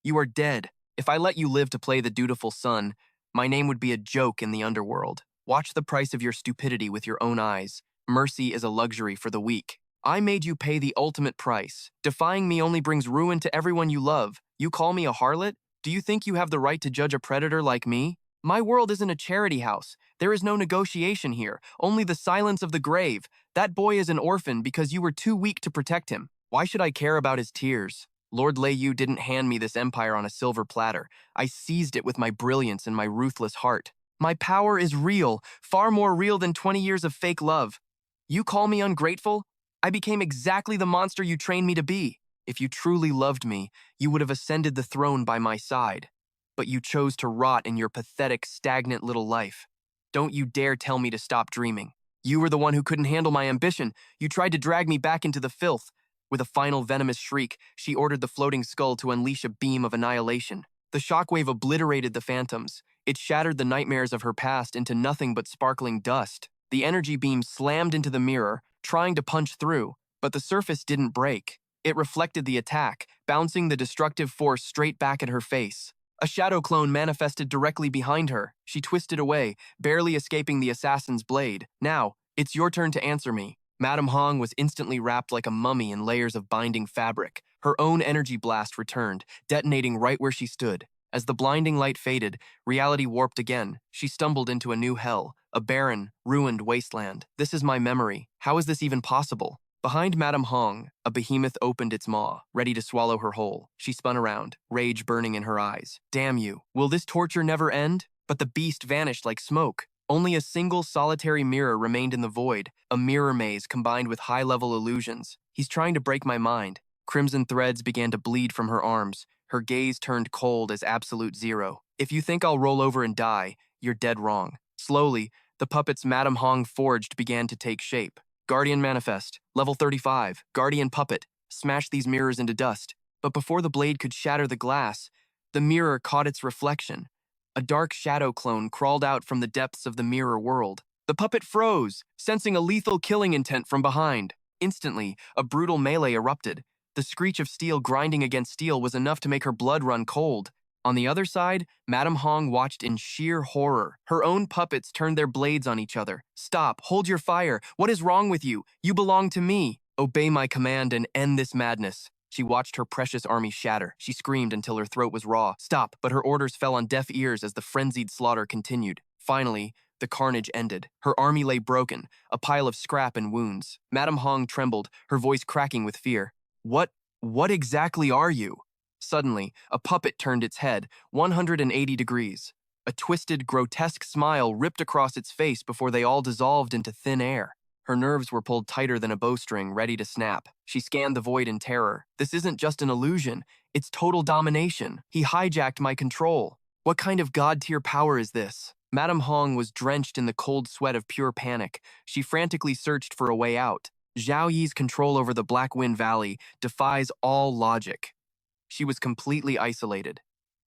You are dead. If I let you live to play the dutiful son, my name would be a joke in the underworld. Watch the price of your stupidity with your own eyes. Mercy is a luxury for the weak. I made you pay the ultimate price. Defying me only brings ruin to everyone you love. You call me a harlot? Do you think you have the right to judge a predator like me? My world isn't a charity house. There is no negotiation here, only the silence of the grave. That boy is an orphan because you were too weak to protect him. Why should I care about his tears? Lord Lei didn't hand me this empire on a silver platter. I seized it with my brilliance and my ruthless heart. My power is real, far more real than 20 years of fake love. You call me ungrateful? I became exactly the monster you trained me to be. If you truly loved me, you would have ascended the throne by my side. But you chose to rot in your pathetic, stagnant little life. Don't you dare tell me to stop dreaming. You were the one who couldn't handle my ambition. You tried to drag me back into the filth. With a final venomous shriek, she ordered the floating skull to unleash a beam of annihilation. The shockwave obliterated the phantoms. It shattered the nightmares of her past into nothing but sparkling dust. The energy beam slammed into the mirror, trying to punch through, but the surface didn't break. It reflected the attack, bouncing the destructive force straight back at her face. A shadow clone manifested directly behind her. She twisted away, barely escaping the assassin's blade. Now, it's your turn to answer me. Madame Hong was instantly wrapped like a mummy in layers of binding fabric. Her own energy blast returned, detonating right where she stood. As the blinding light faded, reality warped again. She stumbled into a new hell, a barren, ruined wasteland. This is my memory. How is this even possible? Behind Madame Hong, a behemoth opened its maw, ready to swallow her whole. She spun around, rage burning in her eyes. Damn you. Will this torture never end? But the beast vanished like smoke. Only a single solitary mirror remained in the void, a mirror maze combined with high-level illusions. He's trying to break my mind. Crimson threads began to bleed from her arms. Her gaze turned cold as absolute zero. If you think I'll roll over and die, you're dead wrong. Slowly, the puppets Madame Hong forged began to take shape. Guardian Manifest, level 35, Guardian Puppet, smash these mirrors into dust. But before the blade could shatter the glass, the mirror caught its reflection. A dark shadow clone crawled out from the depths of the mirror world. The puppet froze, sensing a lethal killing intent from behind. Instantly, a brutal melee erupted. The screech of steel grinding against steel was enough to make her blood run cold. On the other side, Madame Hong watched in sheer horror. Her own puppets turned their blades on each other. Stop, hold your fire. What is wrong with you? You belong to me. Obey my command and end this madness. She watched her precious army shatter. She screamed until her throat was raw. Stop, but her orders fell on deaf ears as the frenzied slaughter continued. Finally, the carnage ended. Her army lay broken, a pile of scrap and wounds. Madame Hong trembled, her voice cracking with fear. What exactly are you? Suddenly, a puppet turned its head, 180 degrees. A twisted, grotesque smile ripped across its face before they all dissolved into thin air. Her nerves were pulled tighter than a bowstring, ready to snap. She scanned the void in terror. This isn't just an illusion. It's total domination. He hijacked my control. What kind of god-tier power is this? Madame Hong was drenched in the cold sweat of pure panic. She frantically searched for a way out. Zhao Yi's control over the Black Wind Valley defies all logic. She was completely isolated.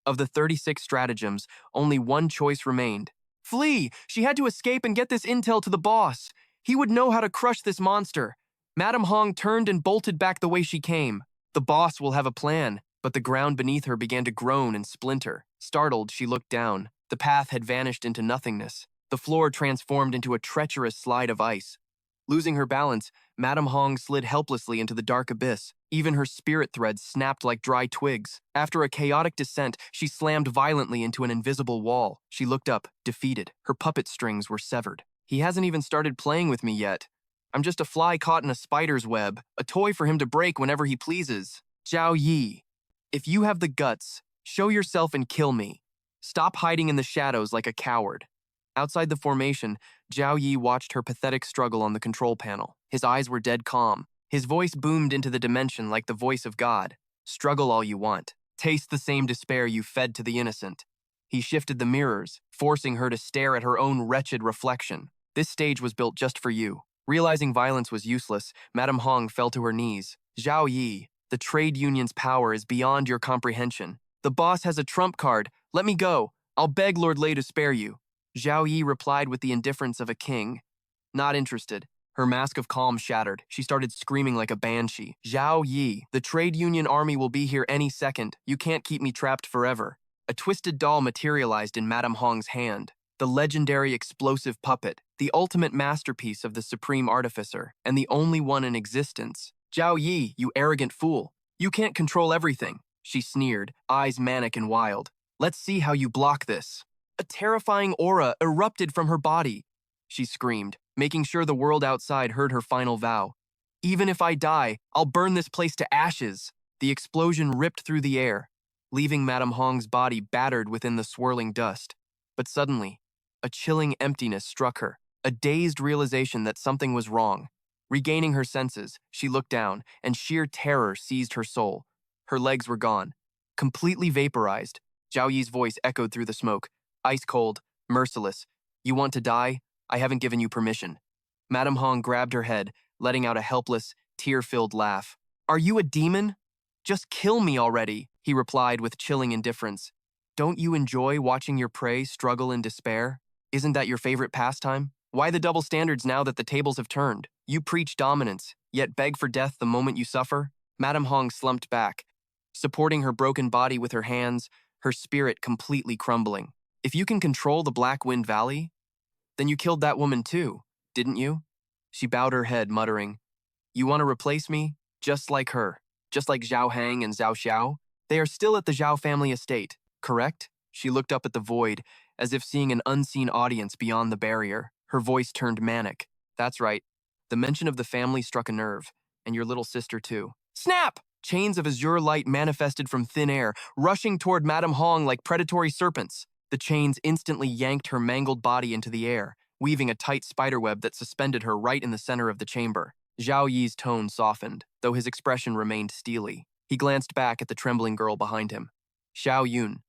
Of the 36 stratagems, only one choice remained. Flee! She had to escape and get this intel to the boss. He would know how to crush this monster. Madame Hong turned and bolted back the way she came. The boss will have a plan, but the ground beneath her began to groan and splinter. Startled, she looked down. The path had vanished into nothingness. The floor transformed into a treacherous slide of ice. Losing her balance, Madame Hong slid helplessly into the dark abyss. Even her spirit threads snapped like dry twigs. After a chaotic descent, she slammed violently into an invisible wall. She looked up, defeated. Her puppet strings were severed. He hasn't even started playing with me yet. I'm just a fly caught in a spider's web, a toy for him to break whenever he pleases. Zhao Yi, if you have the guts, show yourself and kill me. Stop hiding in the shadows like a coward. Outside the formation, Zhao Yi watched her pathetic struggle on the control panel. His eyes were dead calm. His voice boomed into the dimension like the voice of God. Struggle all you want. Taste the same despair you fed to the innocent. He shifted the mirrors, forcing her to stare at her own wretched reflection. This stage was built just for you. Realizing violence was useless, Madame Hong fell to her knees. Zhao Yi, the trade union's power is beyond your comprehension. The boss has a trump card. Let me go. I'll beg Lord Lei to spare you. Zhao Yi replied with the indifference of a king. Not interested. Her mask of calm shattered. She started screaming like a banshee. Zhao Yi, the trade union army will be here any second. You can't keep me trapped forever. A twisted doll materialized in Madame Hong's hand. The legendary explosive puppet, the ultimate masterpiece of the supreme artificer, and the only one in existence. Zhao Yi, you arrogant fool. You can't control everything. She sneered, eyes manic and wild. Let's see how you block this. A terrifying aura erupted from her body. She screamed, making sure the world outside heard her final vow. Even if I die, I'll burn this place to ashes. The explosion ripped through the air, leaving Madame Hong's body battered within the swirling dust. But suddenly, a chilling emptiness struck her, a dazed realization that something was wrong. Regaining her senses, she looked down, and sheer terror seized her soul. Her legs were gone, completely vaporized. Zhao Yi's voice echoed through the smoke, ice cold, merciless. You want to die? I haven't given you permission. Madame Hong grabbed her head, letting out a helpless, tear-filled laugh. Are you a demon? Just kill me already, he replied with chilling indifference. Don't you enjoy watching your prey struggle in despair? Isn't that your favorite pastime? Why the double standards now that the tables have turned? You preach dominance, yet beg for death the moment you suffer? Madame Hong slumped back, supporting her broken body with her hands, her spirit completely crumbling. If you can control the Black Wind Valley, then you killed that woman too, didn't you? She bowed her head, muttering, You want to replace me? Just like her. Just like Zhao Hang and Zhao Xiao? They are still at the Zhao family estate, correct? She looked up at the void, as if seeing an unseen audience beyond the barrier. Her voice turned manic. That's right. The mention of the family struck a nerve, and your little sister too. Snap! Chains of azure light manifested from thin air, rushing toward Madame Hong like predatory serpents. The chains instantly yanked her mangled body into the air, weaving a tight spiderweb that suspended her right in the center of the chamber. Zhao Yi's tone softened, though his expression remained steely. He glanced back at the trembling girl behind him. Xiao Yun,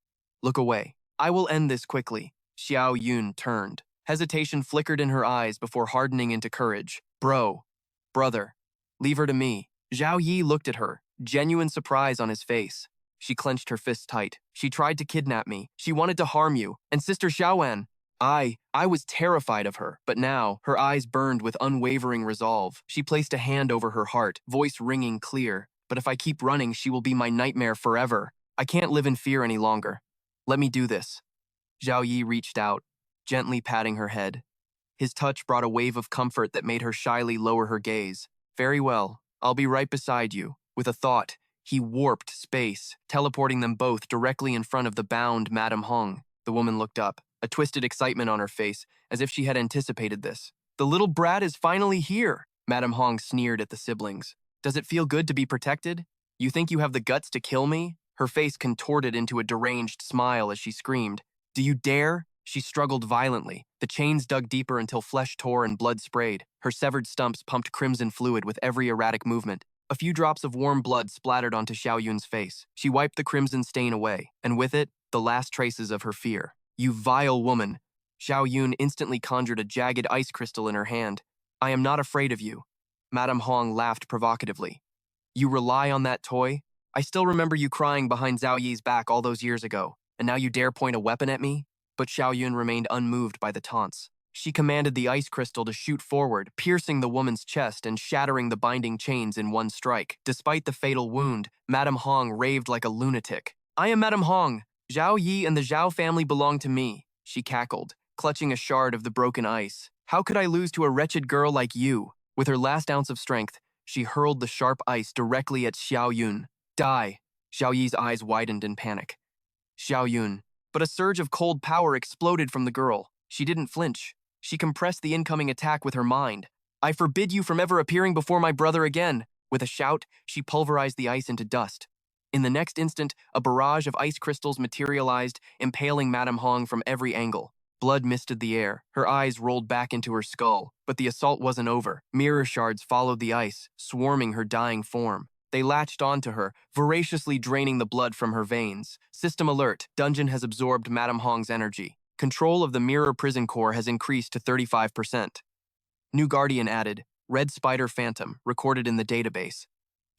look away. I will end this quickly. Xiao Yun turned. Hesitation flickered in her eyes before hardening into courage. Brother, leave her to me. Zhao Yi looked at her, genuine surprise on his face. She clenched her fists tight. She tried to kidnap me. She wanted to harm you. And Sister Xiaoan. I was terrified of her. But now, her eyes burned with unwavering resolve. She placed a hand over her heart, voice ringing clear. But if I keep running, she will be my nightmare forever. I can't live in fear any longer. Let me do this. Zhao Yi reached out, gently patting her head. His touch brought a wave of comfort that made her shyly lower her gaze. Very well, I'll be right beside you. With a thought, he warped space, teleporting them both directly in front of the bound Madame Hong. The woman looked up, a twisted excitement on her face, as if she had anticipated this. The little brat is finally here, Madame Hong sneered at the siblings. Does it feel good to be protected? You think you have the guts to kill me? Her face contorted into a deranged smile as she screamed. Do you dare? She struggled violently. The chains dug deeper until flesh tore and blood sprayed. Her severed stumps pumped crimson fluid with every erratic movement. A few drops of warm blood splattered onto Xiao Yun's face. She wiped the crimson stain away, and with it, the last traces of her fear. You vile woman! Xiao Yun instantly conjured a jagged ice crystal in her hand. I am not afraid of you. Madame Hong laughed provocatively. You rely on that toy? I still remember you crying behind Zhao Yi's back all those years ago, and now you dare point a weapon at me? But Xiao Yun remained unmoved by the taunts. She commanded the ice crystal to shoot forward, piercing the woman's chest and shattering the binding chains in one strike. Despite the fatal wound, Madame Hong raved like a lunatic. I am Madame Hong. Zhao Yi and the Zhao family belong to me, she cackled, clutching a shard of the broken ice. How could I lose to a wretched girl like you? With her last ounce of strength, She hurled the sharp ice directly at Xiao Yun. Die! Xiao Yi's eyes widened in panic. Xiao Yun. But a surge of cold power exploded from the girl. She didn't flinch. She compressed the incoming attack with her mind. I forbid you from ever appearing before my brother again. With a shout, she pulverized the ice into dust. In the next instant, a barrage of ice crystals materialized, impaling Madame Hong from every angle. Blood misted the air. Her eyes rolled back into her skull. But the assault wasn't over. Mirror shards followed the ice, swarming her dying form. They latched onto her, voraciously draining the blood from her veins. System alert. Dungeon has absorbed Madame Hong's energy. Control of the mirror prison core has increased to 35%. New Guardian added, Red Spider Phantom, recorded in the database.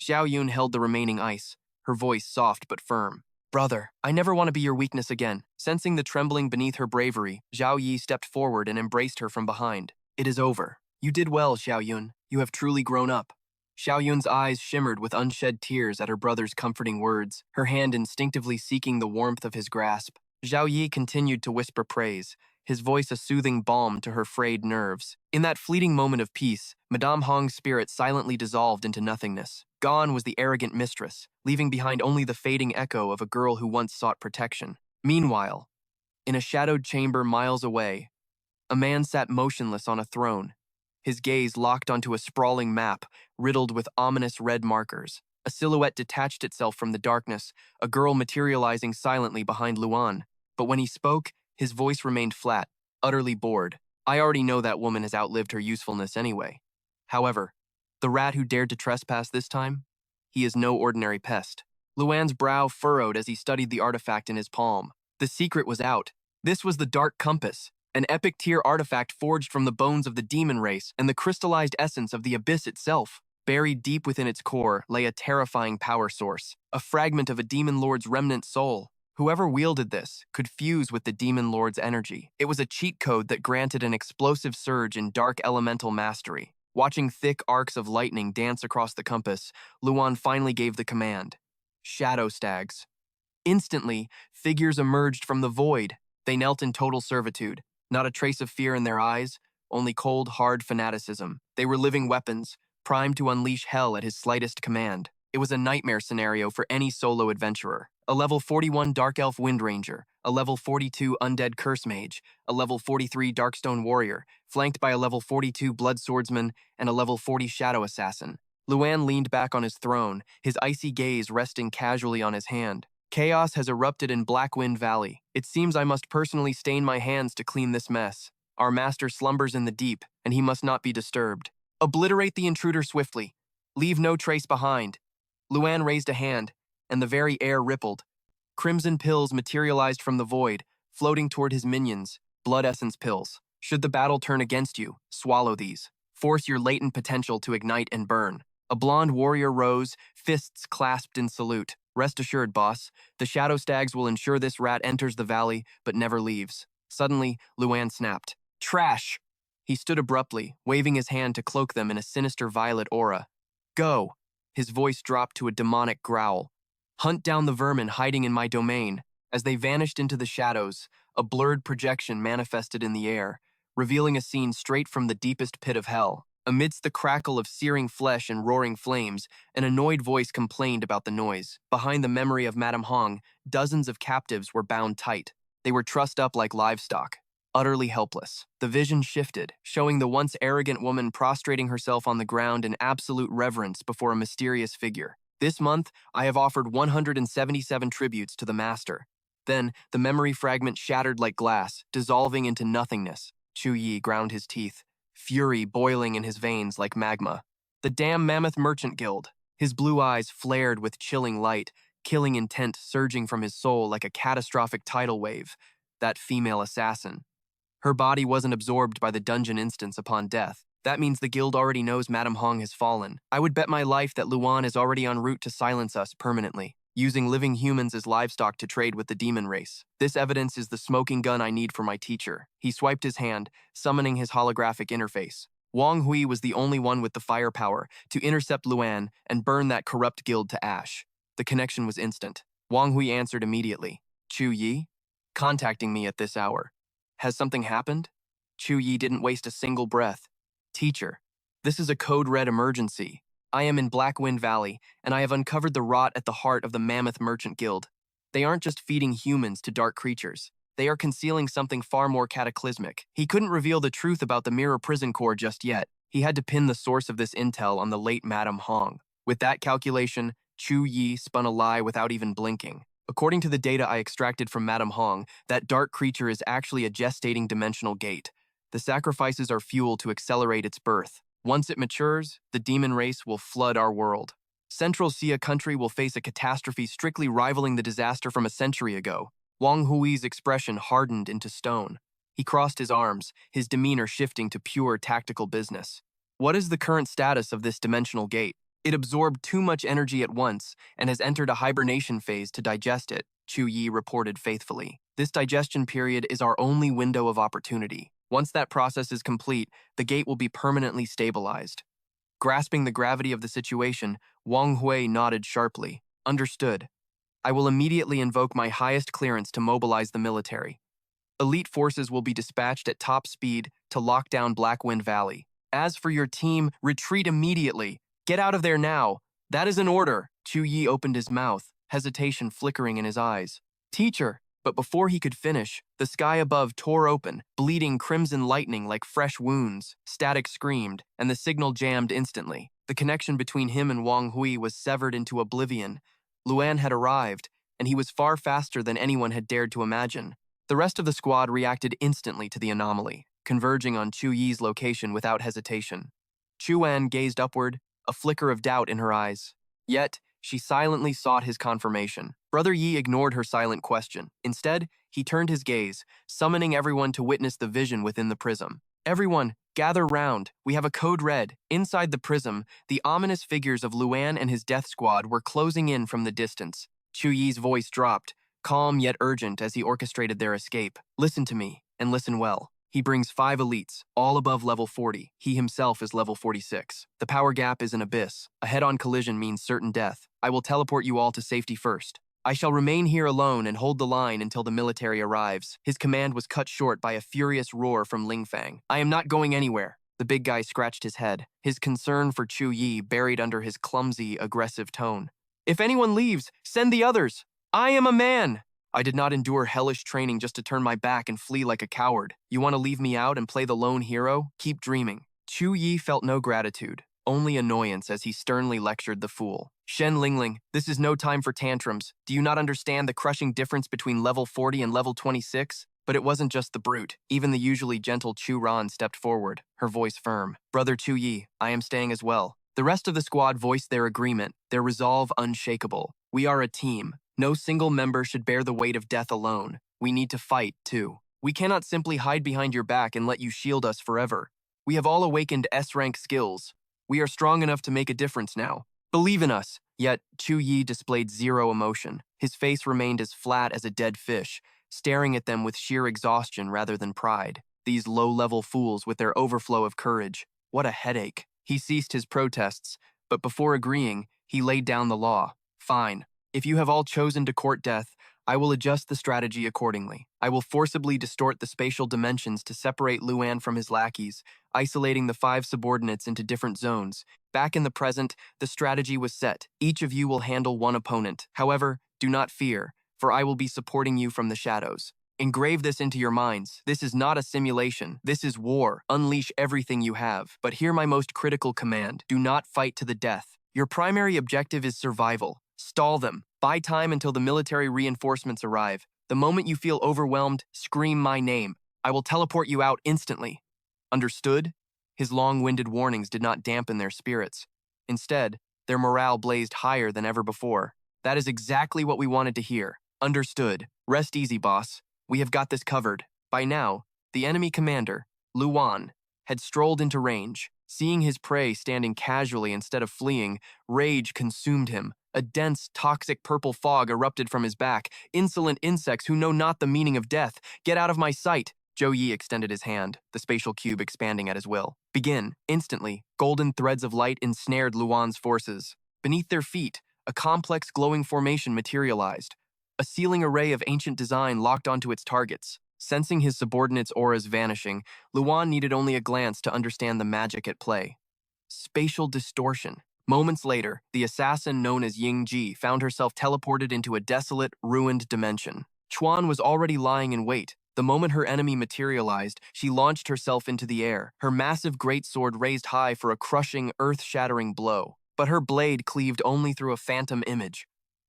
Xiao Yun held the remaining ice, her voice soft but firm. Brother, I never want to be your weakness again. Sensing the trembling beneath her bravery, Zhao Yi stepped forward and embraced her from behind. It is over. You did well, Xiao Yun. You have truly grown up. Xiao Yun's eyes shimmered with unshed tears at her brother's comforting words, her hand instinctively seeking the warmth of his grasp. Zhao Yi continued to whisper praise, his voice a soothing balm to her frayed nerves. In that fleeting moment of peace, Madame Hong's spirit silently dissolved into nothingness. Gone was the arrogant mistress, leaving behind only the fading echo of a girl who once sought protection. Meanwhile, in a shadowed chamber miles away, a man sat motionless on a throne, his gaze locked onto a sprawling map riddled with ominous red markers. A silhouette detached itself from the darkness, a girl materializing silently behind Luan. But when he spoke, his voice remained flat, utterly bored. I already know that woman has outlived her usefulness anyway. However, the rat who dared to trespass this time? He is no ordinary pest. Luan's brow furrowed as he studied the artifact in his palm. The secret was out. This was the Dark Compass, an epic tier artifact forged from the bones of the demon race and the crystallized essence of the abyss itself. Buried deep within its core lay a terrifying power source, a fragment of a demon lord's remnant soul. Whoever wielded this could fuse with the demon lord's energy. It was a cheat code that granted an explosive surge in dark elemental mastery. Watching thick arcs of lightning dance across the compass, Luan finally gave the command. Shadow stags. Instantly, figures emerged from the void. They knelt in total servitude. Not a trace of fear in their eyes, only cold, hard fanaticism. They were living weapons, primed to unleash hell at his slightest command. It was a nightmare scenario for any solo adventurer. A level 41 Dark Elf Wind Ranger, a level 42 Undead Curse Mage, a level 43 Darkstone Warrior, flanked by a level 42 Blood Swordsman and a level 40 Shadow Assassin. Luan leaned back on his throne, his icy gaze resting casually on his hand. Chaos has erupted in Blackwind Valley. It seems I must personally stain my hands to clean this mess. Our master slumbers in the deep, and he must not be disturbed. Obliterate the intruder swiftly. Leave no trace behind. Luan raised a hand, and the very air rippled. Crimson pills materialized from the void, floating toward his minions, blood essence pills. Should the battle turn against you, swallow these. Force your latent potential to ignite and burn. A blonde warrior rose, fists clasped in salute. Rest assured, boss, the Shadow Stags will ensure this rat enters the valley, but never leaves. Suddenly, Luan snapped. Trash! He stood abruptly, waving his hand to cloak them in a sinister violet aura. Go! His voice dropped to a demonic growl. Hunt down the vermin hiding in my domain. As they vanished into the shadows, a blurred projection manifested in the air, revealing a scene straight from the deepest pit of hell. Amidst the crackle of searing flesh and roaring flames, an annoyed voice complained about the noise. Behind the memory of Madame Hong, dozens of captives were bound tight. They were trussed up like livestock, utterly helpless. The vision shifted, showing the once arrogant woman prostrating herself on the ground in absolute reverence before a mysterious figure. This month, I have offered 177 tributes to the master. Then, the memory fragment shattered like glass, dissolving into nothingness. Chu Yi ground his teeth, fury boiling in his veins like magma. The damn Mammoth Merchant Guild. His blue eyes flared with chilling light, killing intent surging from his soul like a catastrophic tidal wave. That female assassin. Her body wasn't absorbed by the dungeon instance upon death. That means the guild already knows Madame Hong has fallen. I would bet my life that Luan is already en route to silence us permanently, using living humans as livestock to trade with the demon race. This evidence is the smoking gun I need for my teacher. He swiped his hand, summoning his holographic interface. Wang Hui was the only one with the firepower to intercept Luan and burn that corrupt guild to ash. The connection was instant. Wang Hui answered immediately. Chu Yi? Contacting me at this hour. Has something happened? Chu Yi didn't waste a single breath. Teacher, this is a code red emergency. I am in Blackwind Valley, and I have uncovered the rot at the heart of the Mammoth Merchant Guild. They aren't just feeding humans to dark creatures. They are concealing something far more cataclysmic. He couldn't reveal the truth about the Mirror Prison Core just yet. He had to pin the source of this intel on the late Madame Hong. With that calculation, Chu Yi spun a lie without even blinking. According to the data I extracted from Madame Hong, that dark creature is actually a gestating dimensional gate. The sacrifices are fuel to accelerate its birth. Once it matures, the demon race will flood our world. Central Xia country will face a catastrophe strictly rivaling the disaster from a century ago. Wang Hui's expression hardened into stone. He crossed his arms, his demeanor shifting to pure tactical business. What is the current status of this dimensional gate? It absorbed too much energy at once and has entered a hibernation phase to digest it, Chu Yi reported faithfully. This digestion period is our only window of opportunity. Once that process is complete, the gate will be permanently stabilized. Grasping the gravity of the situation, Wang Hui nodded sharply. Understood. I will immediately invoke my highest clearance to mobilize the military. Elite forces will be dispatched at top speed to lock down Blackwind Valley. As for your team, retreat immediately. Get out of there now. That is an order. Chu Yi opened his mouth, hesitation flickering in his eyes. Teacher. But before he could finish, the sky above tore open, bleeding crimson lightning like fresh wounds. Static screamed, and the signal jammed instantly. The connection between him and Wang Hui was severed into oblivion. Luan had arrived, and he was far faster than anyone had dared to imagine. The rest of the squad reacted instantly to the anomaly, converging on Chu Yi's location without hesitation. Chuan gazed upward, a flicker of doubt in her eyes. Yet, she silently sought his confirmation. Brother Yi ignored her silent question. Instead, he turned his gaze, summoning everyone to witness the vision within the prism. Everyone, gather round. We have a code red. Inside the prism, the ominous figures of Luan and his death squad were closing in from the distance. Chu Yi's voice dropped, calm yet urgent as he orchestrated their escape. Listen to me, and listen well. He brings 5 elites, all above level 40. He himself is level 46. The power gap is an abyss. A head-on collision means certain death. I will teleport you all to safety first. I shall remain here alone and hold the line until the military arrives. His command was cut short by a furious roar from Lingfang. I am not going anywhere. The big guy scratched his head, his concern for Chu Yi buried under his clumsy, aggressive tone. If anyone leaves, send the others. I am a man. I did not endure hellish training just to turn my back and flee like a coward. You want to leave me out and play the lone hero? Keep dreaming. Chu Yi felt no gratitude, only annoyance as he sternly lectured the fool. Shen Lingling, this is no time for tantrums. Do you not understand the crushing difference between level 40 and level 26? But it wasn't just the brute. Even the usually gentle Chu Ran stepped forward, her voice firm. Brother Chu Yi, I am staying as well. The rest of the squad voiced their agreement, their resolve unshakable. We are a team. No single member should bear the weight of death alone. We need to fight, too. We cannot simply hide behind your back and let you shield us forever. We have all awakened S-rank skills. We are strong enough to make a difference now. Believe in us. Yet, Chu Yi displayed zero emotion. His face remained as flat as a dead fish, staring at them with sheer exhaustion rather than pride. These low-level fools with their overflow of courage. What a headache. He ceased his protests, but before agreeing, he laid down the law. Fine. If you have all chosen to court death, I will adjust the strategy accordingly. I will forcibly distort the spatial dimensions to separate Luan from his lackeys, isolating the 5 subordinates into different zones. Back in the present, the strategy was set. Each of you will handle one opponent. However, do not fear, for I will be supporting you from the shadows. Engrave this into your minds. This is not a simulation. This is war. Unleash everything you have. But hear my most critical command. Do not fight to the death. Your primary objective is survival. Stall them. Buy time until the military reinforcements arrive. The moment you feel overwhelmed, scream my name. I will teleport you out instantly. Understood? His long-winded warnings did not dampen their spirits. Instead, their morale blazed higher than ever before. That is exactly what we wanted to hear. Understood. Rest easy, boss. We have got this covered. By now, the enemy commander, Luan, had strolled into range. Seeing his prey standing casually instead of fleeing, rage consumed him. A dense, toxic purple fog erupted from his back. Insolent insects who know not the meaning of death. Get out of my sight. Zhou Yi extended his hand, the spatial cube expanding at his will. Begin. Instantly, golden threads of light ensnared Luan's forces. Beneath their feet, a complex glowing formation materialized. A sealing array of ancient design locked onto its targets. Sensing his subordinates' auras vanishing, Luan needed only a glance to understand the magic at play. Spatial distortion. Moments later, the assassin known as Ying Ji found herself teleported into a desolate, ruined dimension. Chuan was already lying in wait. The moment her enemy materialized, she launched herself into the air, her massive greatsword raised high for a crushing, earth-shattering blow. But her blade cleaved only through a phantom image.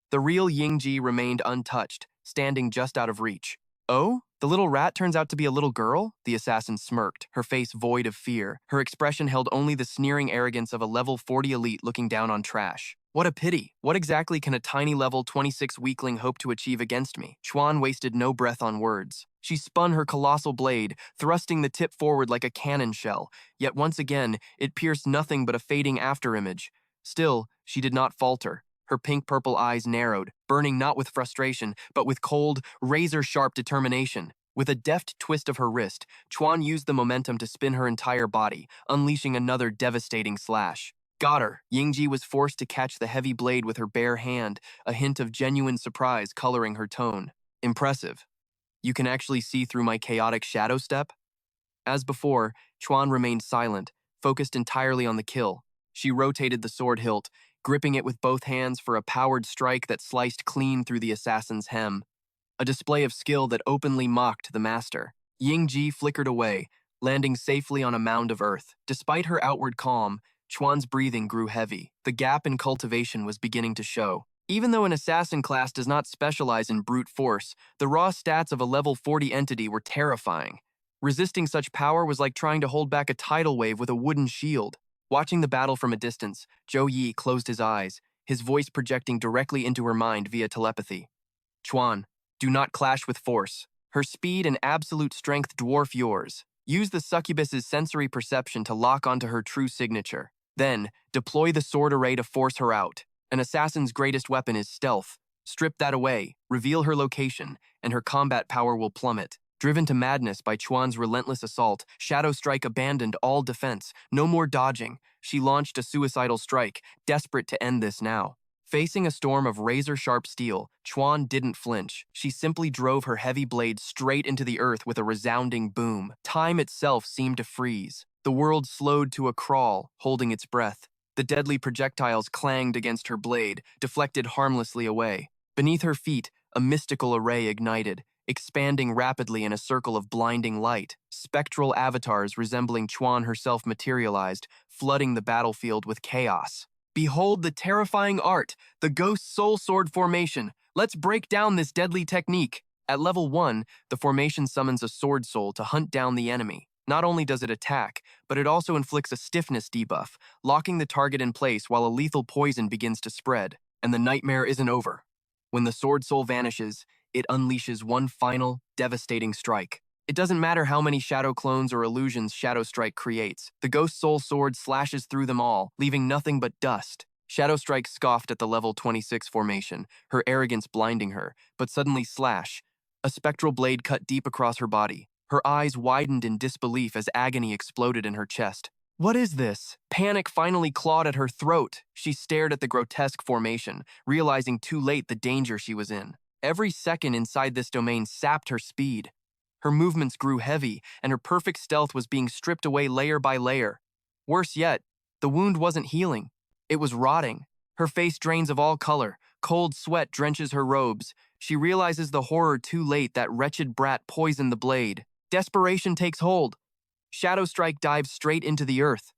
The real Yingji remained untouched, standing just out of reach. Oh? The little rat turns out to be a little girl? The assassin smirked, her face void of fear. Her expression held only the sneering arrogance of a level 40 elite looking down on trash. What a pity. What exactly can a tiny level 26 weakling hope to achieve against me? Chuan wasted no breath on words. She spun her colossal blade, thrusting the tip forward like a cannon shell, yet once again, it pierced nothing but a fading afterimage. Still, she did not falter. Her pink-purple eyes narrowed, burning not with frustration, but with cold, razor-sharp determination. With a deft twist of her wrist, Chuan used the momentum to spin her entire body, unleashing another devastating slash. Got her. Yingji was forced to catch the heavy blade with her bare hand, a hint of genuine surprise coloring her tone. Impressive. You can actually see through my chaotic shadow step? As before, Chuan remained silent, focused entirely on the kill. She rotated the sword hilt, gripping it with both hands for a powered strike that sliced clean through the assassin's hem. A display of skill that openly mocked the master. Yingji flickered away, landing safely on a mound of earth. Despite her outward calm, Chuan's breathing grew heavy. The gap in cultivation was beginning to show. Even though an assassin class does not specialize in brute force, the raw stats of a level 40 entity were terrifying. Resisting such power was like trying to hold back a tidal wave with a wooden shield. Watching the battle from a distance, Zhou Yi closed his eyes, his voice projecting directly into her mind via telepathy. Chuan, do not clash with force. Her speed and absolute strength dwarf yours. Use the succubus's sensory perception to lock onto her true signature. Then, deploy the sword array to force her out. An assassin's greatest weapon is stealth. Strip that away, reveal her location, and her combat power will plummet. Driven to madness by Chuan's relentless assault, Shadow Strike abandoned all defense. No more dodging. She launched a suicidal strike, desperate to end this now. Facing a storm of razor-sharp steel, Chuan didn't flinch. She simply drove her heavy blade straight into the earth with a resounding boom. Time itself seemed to freeze. The world slowed to a crawl, holding its breath. The deadly projectiles clanged against her blade, deflected harmlessly away. Beneath her feet, a mystical array ignited, expanding rapidly in a circle of blinding light. Spectral avatars resembling Chuan herself materialized, flooding the battlefield with chaos. Behold the terrifying art, the Ghost Soul Sword formation. Let's break down this deadly technique. At level 1, the formation summons a sword soul to hunt down the enemy. Not only does it attack, but it also inflicts a stiffness debuff, locking the target in place while a lethal poison begins to spread. And the nightmare isn't over. When the sword soul vanishes, it unleashes one final, devastating strike. It doesn't matter how many shadow clones or illusions Shadow Strike creates. The Ghost Soul Sword slashes through them all, leaving nothing but dust. Shadow Strike scoffed at the level 26 formation, her arrogance blinding her, but suddenly slash. A spectral blade cut deep across her body. Her eyes widened in disbelief as agony exploded in her chest. What is this? Panic finally clawed at her throat. She stared at the grotesque formation, realizing too late the danger she was in. Every second inside this domain sapped her speed. Her movements grew heavy, and her perfect stealth was being stripped away layer by layer. Worse yet, the wound wasn't healing. It was rotting. Her face drains of all color. Cold sweat drenches her robes. She realizes the horror too late that wretched brat poisoned the blade. Desperation takes hold. Shadow Strike dives straight into the earth.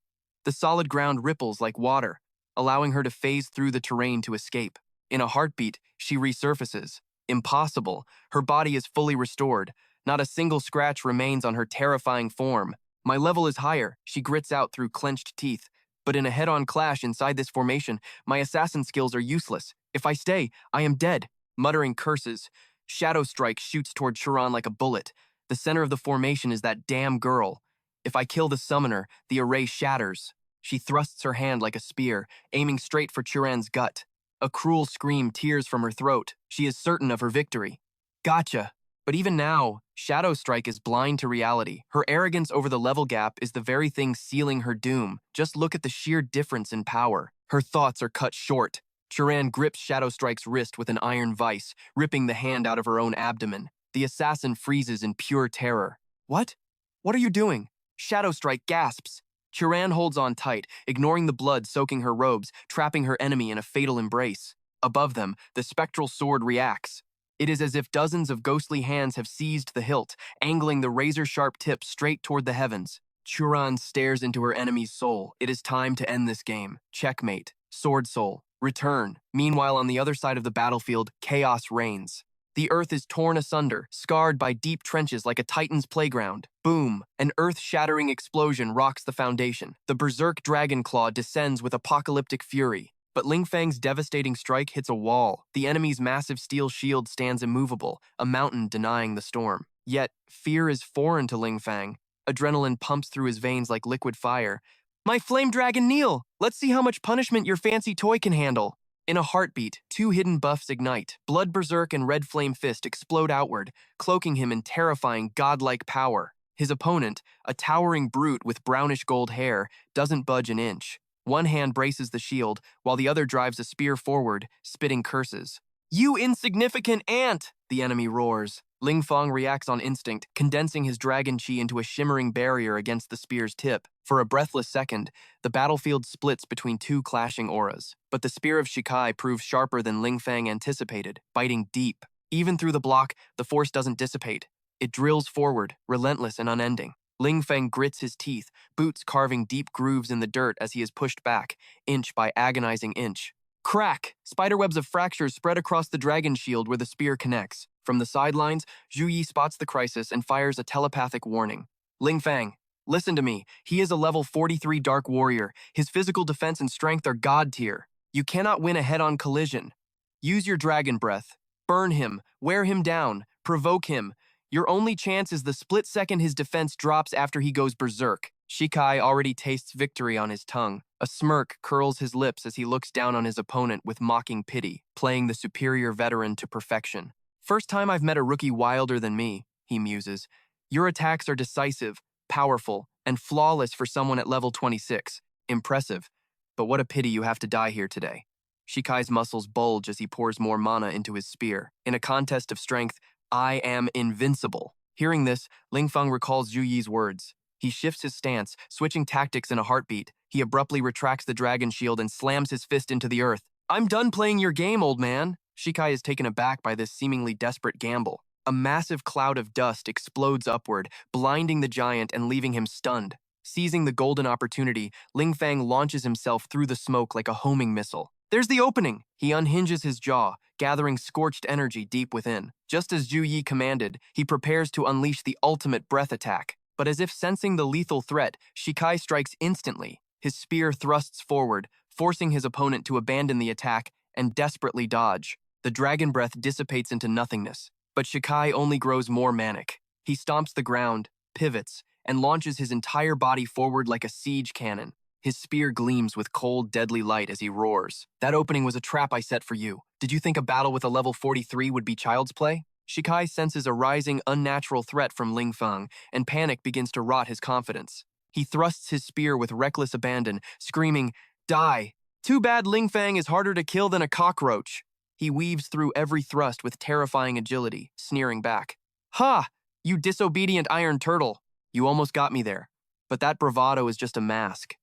The solid ground ripples like water, allowing her to phase through the terrain to escape. In a heartbeat, she resurfaces. Impossible. Her body is fully restored. Not a single scratch remains on her terrifying form. My level is higher, she grits out through clenched teeth. But in a head-on clash inside this formation, my assassin skills are useless. If I stay, I am dead. Muttering curses, Shadow Strike shoots toward Chiron like a bullet. The center of the formation is that damn girl. If I kill the summoner, the array shatters. She thrusts her hand like a spear, aiming straight for Chiron's gut. A cruel scream tears from her throat. She is certain of her victory. Gotcha. But even now, Shadow Strike is blind to reality. Her arrogance over the level gap is the very thing sealing her doom. Just look at the sheer difference in power. Her thoughts are cut short. Chiron grips Shadow Strike's wrist with an iron vice, ripping the hand out of her own abdomen. The assassin freezes in pure terror. What? What are you doing? Shadow Strike gasps. Chiran holds on tight, ignoring the blood soaking her robes, trapping her enemy in a fatal embrace. Above them, the spectral sword reacts. It is as if dozens of ghostly hands have seized the hilt, angling the razor-sharp tip straight toward the heavens. Chiran stares into her enemy's soul. It is time to end this game. Checkmate. Sword Soul. Return. Meanwhile, on the other side of the battlefield, chaos reigns. The earth is torn asunder, scarred by deep trenches like a titan's playground. Boom! An earth-shattering explosion rocks the foundation. The berserk dragon claw descends with apocalyptic fury. But Ling Fang's devastating strike hits a wall. The enemy's massive steel shield stands immovable, a mountain denying the storm. Yet, fear is foreign to Ling Fang. Adrenaline pumps through his veins like liquid fire. "My flame dragon kneel! Let's see how much punishment your fancy toy can handle." In a heartbeat, two hidden buffs ignite. Blood Berserk and Red Flame Fist explode outward, cloaking him in terrifying godlike power. His opponent, a towering brute with brownish gold hair, doesn't budge an inch. One hand braces the shield, while the other drives a spear forward, spitting curses. "You insignificant ant!" the enemy roars. Ling Fang reacts on instinct, condensing his dragon chi into a shimmering barrier against the spear's tip. For a breathless second, the battlefield splits between two clashing auras. But the spear of Shikai proves sharper than Ling Fang anticipated, biting deep. Even through the block, the force doesn't dissipate. It drills forward, relentless and unending. Ling Fang grits his teeth, boots carving deep grooves in the dirt as he is pushed back, inch by agonizing inch. Crack! Spiderwebs of fractures spread across the dragon shield where the spear connects. From the sidelines, Zhu Yi spots the crisis and fires a telepathic warning. "Ling Fang, listen to me. He is a level 43 Dark Warrior. His physical defense and strength are god tier. You cannot win a head-on collision. Use your dragon breath. Burn him, wear him down, provoke him. Your only chance is the split second his defense drops after he goes berserk." Shikai already tastes victory on his tongue. A smirk curls his lips as he looks down on his opponent with mocking pity, playing the superior veteran to perfection. "First time I've met a rookie wilder than me," he muses. "Your attacks are decisive, powerful, and flawless for someone at level 26. Impressive. But what a pity you have to die here today." Shikai's muscles bulge as he pours more mana into his spear. In a contest of strength, I am invincible. Hearing this, Ling Fang recalls Zhu Yi's words. He shifts his stance, switching tactics in a heartbeat. He abruptly retracts the dragon shield and slams his fist into the earth. "I'm done playing your game, old man." Shikai is taken aback by this seemingly desperate gamble. A massive cloud of dust explodes upward, blinding the giant and leaving him stunned. Seizing the golden opportunity, Ling Fang launches himself through the smoke like a homing missile. There's the opening! He unhinges his jaw, gathering scorched energy deep within. Just as Zhu Yi commanded, he prepares to unleash the ultimate breath attack. But as if sensing the lethal threat, Shikai strikes instantly. His spear thrusts forward, forcing his opponent to abandon the attack and desperately dodge. The dragon breath dissipates into nothingness, but Shikai only grows more manic. He stomps the ground, pivots, and launches his entire body forward like a siege cannon. His spear gleams with cold, deadly light as he roars. "That opening was a trap I set for you. Did you think a battle with a level 43 would be child's play?" Shikai senses a rising, unnatural threat from Ling Fang, and panic begins to rot his confidence. He thrusts his spear with reckless abandon, screaming, "Die! Too bad Ling Fang is harder to kill than a cockroach." He weaves through every thrust with terrifying agility, sneering back. "Ha! You disobedient iron turtle! You almost got me there. But that bravado is just a mask."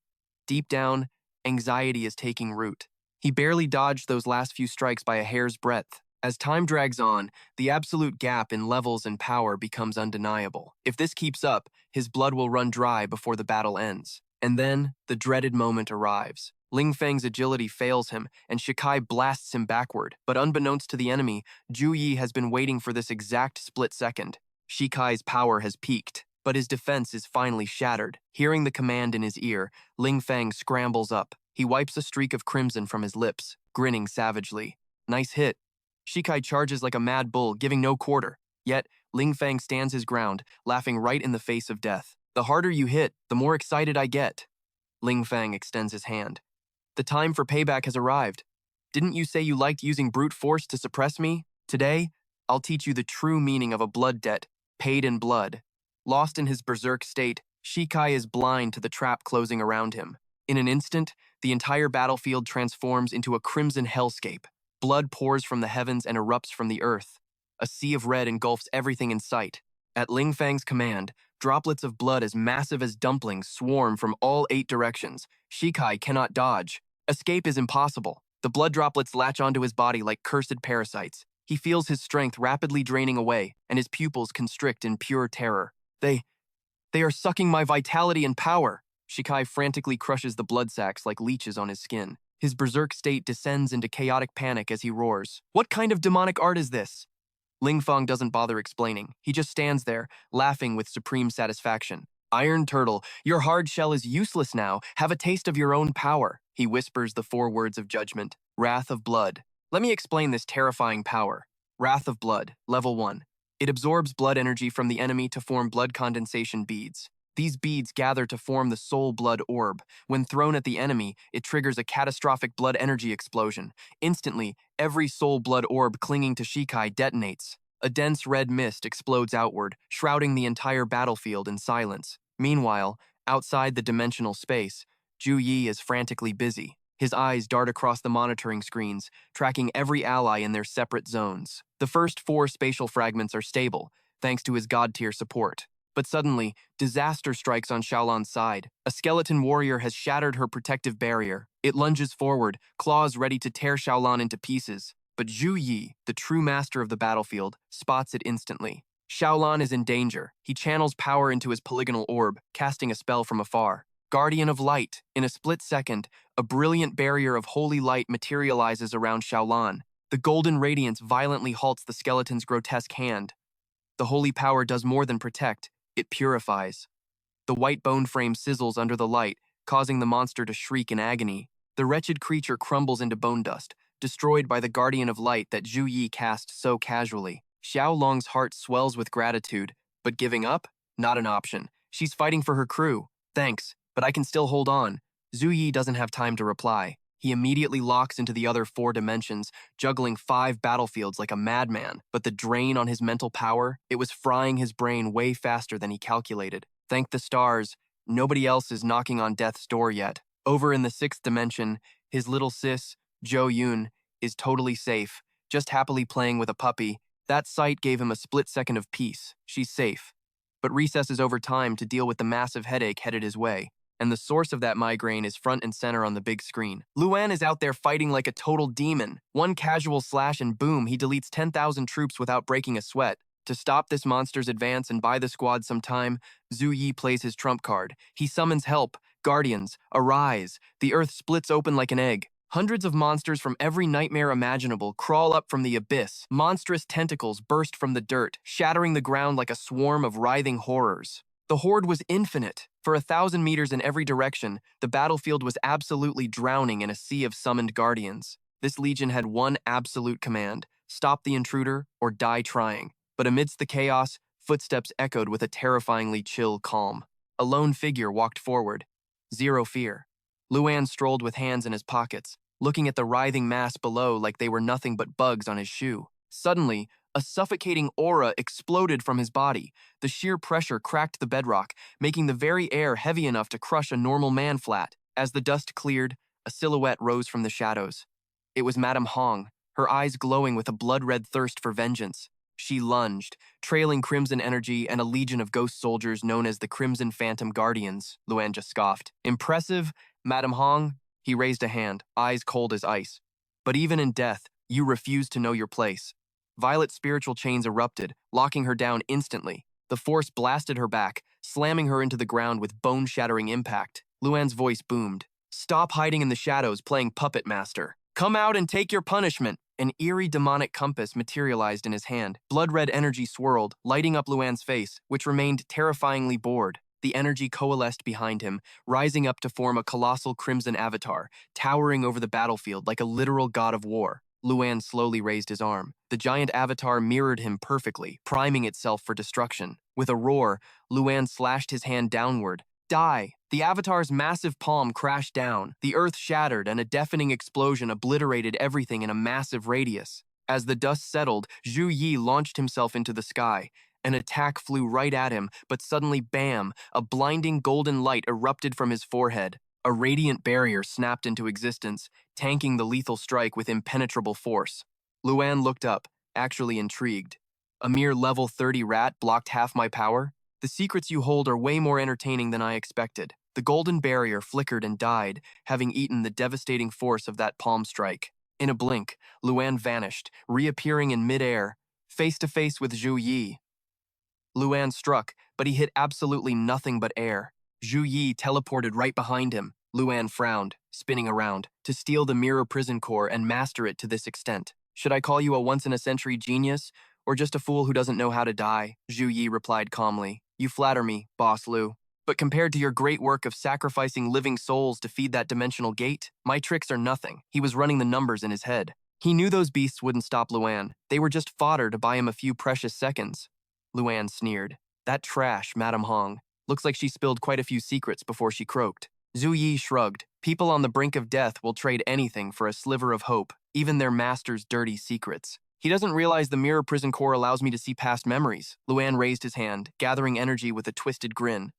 Deep down, anxiety is taking root. He barely dodged those last few strikes by a hair's breadth. As time drags on, the absolute gap in levels and power becomes undeniable. If this keeps up, his blood will run dry before the battle ends. And then, the dreaded moment arrives. Ling Fang's agility fails him, and Shikai blasts him backward. But unbeknownst to the enemy, Zhu Yi has been waiting for this exact split second. Shikai's power has peaked, but his defense is finally shattered. Hearing the command in his ear, Ling Fang scrambles up. He wipes a streak of crimson from his lips, grinning savagely. "Nice hit." Shikai charges like a mad bull, giving no quarter. Yet, Ling Fang stands his ground, laughing right in the face of death. "The harder you hit, the more excited I get." Ling Fang extends his hand. "The time for payback has arrived. Didn't you say you liked using brute force to suppress me? Today, I'll teach you the true meaning of a blood debt, paid in blood." Lost in his berserk state, Shikai is blind to the trap closing around him. In an instant, the entire battlefield transforms into a crimson hellscape. Blood pours from the heavens and erupts from the earth. A sea of red engulfs everything in sight. At Ling Fang's command, Droplets of blood as massive as dumplings swarm from all 8 directions. Shikai cannot dodge. Escape is impossible. The blood droplets latch onto his body like cursed parasites. He feels his strength rapidly draining away, and his pupils constrict in pure terror. They are sucking my vitality and power. Shikai frantically crushes the blood sacs like leeches on his skin. His berserk state descends into chaotic panic as he roars. What kind of demonic art is this? Lingfeng doesn't bother explaining. He just stands there, laughing with supreme satisfaction. Iron Turtle, your hard shell is useless now. Have a taste of your own power. He whispers the 4 words of judgment. Wrath of Blood. Let me explain this terrifying power. Wrath of Blood, Level 1. It absorbs blood energy from the enemy to form blood condensation beads. These beads gather to form the soul blood orb. When thrown at the enemy, it triggers a catastrophic blood energy explosion. Instantly, every soul blood orb clinging to Shikai detonates. A dense red mist explodes outward, shrouding the entire battlefield in silence. Meanwhile, outside the dimensional space, Ju Yi is frantically busy. His eyes dart across the monitoring screens, tracking every ally in their separate zones. The first 4 spatial fragments are stable, thanks to his god-tier support. But suddenly, disaster strikes on Xiaolan's side. A skeleton warrior has shattered her protective barrier. It lunges forward, claws ready to tear Xiaolan into pieces. But Ju Yi, the true master of the battlefield, spots it instantly. Xiaolan is in danger. He channels power into his polygonal orb, casting a spell from afar. Guardian of Light. In a split second, a brilliant barrier of holy light materializes around Xiaolan. The golden radiance violently halts the skeleton's grotesque hand. The holy power does more than protect, it purifies. The white bone frame sizzles under the light, causing the monster to shriek in agony. The wretched creature crumbles into bone dust, destroyed by the Guardian of Light that Ju Yi cast so casually. Xiao Long's heart swells with gratitude, but giving up? Not an option. She's fighting for her crew. Thanks, but I can still hold on. Zhu Yi doesn't have time to reply. He immediately locks into the other 4 dimensions, juggling 5 battlefields like a madman. But the drain on his mental power, it was frying his brain way faster than he calculated. Thank the stars, nobody else is knocking on death's door yet. Over in the 6th dimension, his little sis, Zhou Yun, is totally safe, just happily playing with a puppy. That sight gave him a split second of peace. She's safe. But recesses over time to deal with the massive headache headed his way. And the source of that migraine is front and center on the big screen. Luan is out there fighting like a total demon. One casual slash and boom, he deletes 10,000 troops without breaking a sweat. To stop this monster's advance and buy the squad some time, Zhu Yi plays his trump card. He summons help. Guardians, arise. The earth splits open like an egg. Hundreds of monsters from every nightmare imaginable crawl up from the abyss. Monstrous tentacles burst from the dirt, shattering the ground like a swarm of writhing horrors. The horde was infinite. For 1,000 meters in every direction, the battlefield was absolutely drowning in a sea of summoned guardians. This legion had one absolute command: stop the intruder or die trying. But amidst the chaos, footsteps echoed with a terrifyingly chill calm. A lone figure walked forward. Zero fear. Luan strolled with hands in his pockets, looking at the writhing mass below like they were nothing but bugs on his shoe. Suddenly, a suffocating aura exploded from his body. The sheer pressure cracked the bedrock, making the very air heavy enough to crush a normal man flat. As the dust cleared, a silhouette rose from the shadows. It was Madame Hong, her eyes glowing with a blood-red thirst for vengeance. She lunged, trailing crimson energy and a legion of ghost soldiers known as the Crimson Phantom Guardians. Luan just scoffed. Impressive, Madame Hong? He raised a hand, eyes cold as ice. But even in death, you refuse to know your place. Violet spiritual chains erupted, locking her down instantly. The force blasted her back, slamming her into the ground with bone-shattering impact. Luan's voice boomed. Stop hiding in the shadows playing puppet master. Come out and take your punishment. An eerie demonic compass materialized in his hand. Blood-red energy swirled, lighting up Luan's face, which remained terrifyingly bored. The energy coalesced behind him, rising up to form a colossal crimson avatar, towering over the battlefield like a literal god of war. Luan slowly raised his arm. The giant avatar mirrored him perfectly, priming itself for destruction. With a roar, Luan slashed his hand downward. Die! The avatar's massive palm crashed down. The earth shattered, and a deafening explosion obliterated everything in a massive radius. As the dust settled, Zhu Yi launched himself into the sky. An attack flew right at him, but suddenly, bam! A blinding golden light erupted from his forehead. A radiant barrier snapped into existence, tanking the lethal strike with impenetrable force. Luan looked up, actually intrigued. A mere level 30 rat blocked half my power? The secrets you hold are way more entertaining than I expected. The golden barrier flickered and died, having eaten the devastating force of that palm strike. In a blink, Luan vanished, reappearing in midair, face to face with Zhu Yi. Luan struck, but he hit absolutely nothing but air. Zhu Yi teleported right behind him. Luan frowned, spinning around, to steal the mirror prison core and master it to this extent. Should I call you a once-in-a-century genius, or just a fool who doesn't know how to die? Zhu Yi replied calmly. You flatter me, Boss Lu. But compared to your great work of sacrificing living souls to feed that dimensional gate, my tricks are nothing. He was running the numbers in his head. He knew those beasts wouldn't stop Luan. They were just fodder to buy him a few precious seconds. Luan sneered. That trash, Madame Hong. Looks like she spilled quite a few secrets before she croaked. Zhu Yi shrugged. People on the brink of death will trade anything for a sliver of hope, even their master's dirty secrets. He doesn't realize the mirror prison core allows me to see past memories. Luan raised his hand, gathering energy with a twisted grin.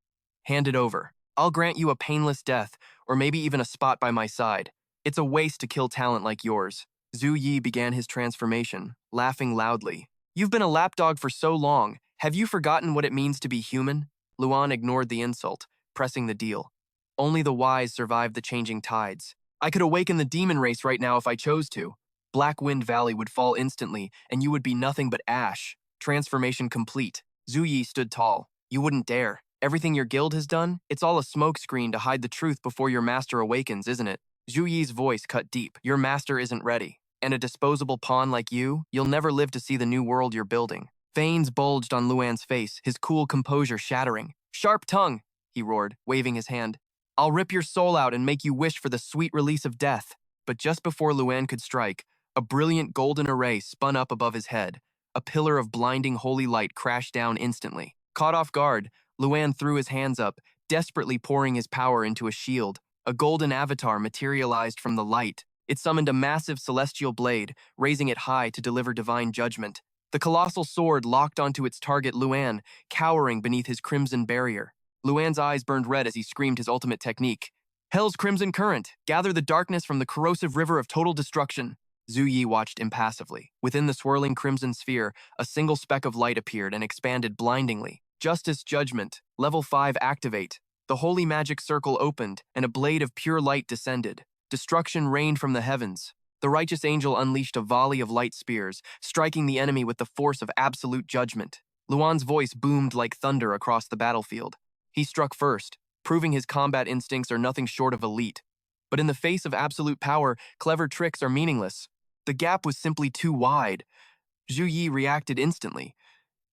Hand it over. I'll grant you a painless death, or maybe even a spot by my side. It's a waste to kill talent like yours. Zhu Yi began his transformation, laughing loudly. You've been a lapdog for so long. Have you forgotten what it means to be human? Luan ignored the insult, pressing the deal. Only the wise survive the changing tides. I could awaken the demon race right now if I chose to. Black Wind Valley would fall instantly, and you would be nothing but ash. Transformation complete. Zhu Yi stood tall. You wouldn't dare. Everything your guild has done, it's all a smokescreen to hide the truth before your master awakens, isn't it? Zhu Yi's voice cut deep. Your master isn't ready. And a disposable pawn like you'll never live to see the new world you're building. Veins bulged on Luan's face, his cool composure shattering. Sharp tongue, he roared, waving his hand. I'll rip your soul out and make you wish for the sweet release of death. But just before Luan could strike, a brilliant golden array spun up above his head. A pillar of blinding holy light crashed down instantly. Caught off guard, Luan threw his hands up, desperately pouring his power into a shield. A golden avatar materialized from the light. It summoned a massive celestial blade, raising it high to deliver divine judgment. The colossal sword locked onto its target Luan, cowering beneath his crimson barrier. Luan's eyes burned red as he screamed his ultimate technique. Hell's crimson current, gather the darkness from the corrosive river of total destruction. Zhu Yi watched impassively. Within the swirling crimson sphere, a single speck of light appeared and expanded blindingly. Justice Judgment, Level 5 activate. The holy magic circle opened, and a blade of pure light descended. Destruction rained from the heavens. The righteous angel unleashed a volley of light spears, striking the enemy with the force of absolute judgment. Luan's voice boomed like thunder across the battlefield. He struck first, proving his combat instincts are nothing short of elite. But in the face of absolute power, clever tricks are meaningless. The gap was simply too wide. Zhu Yi reacted instantly.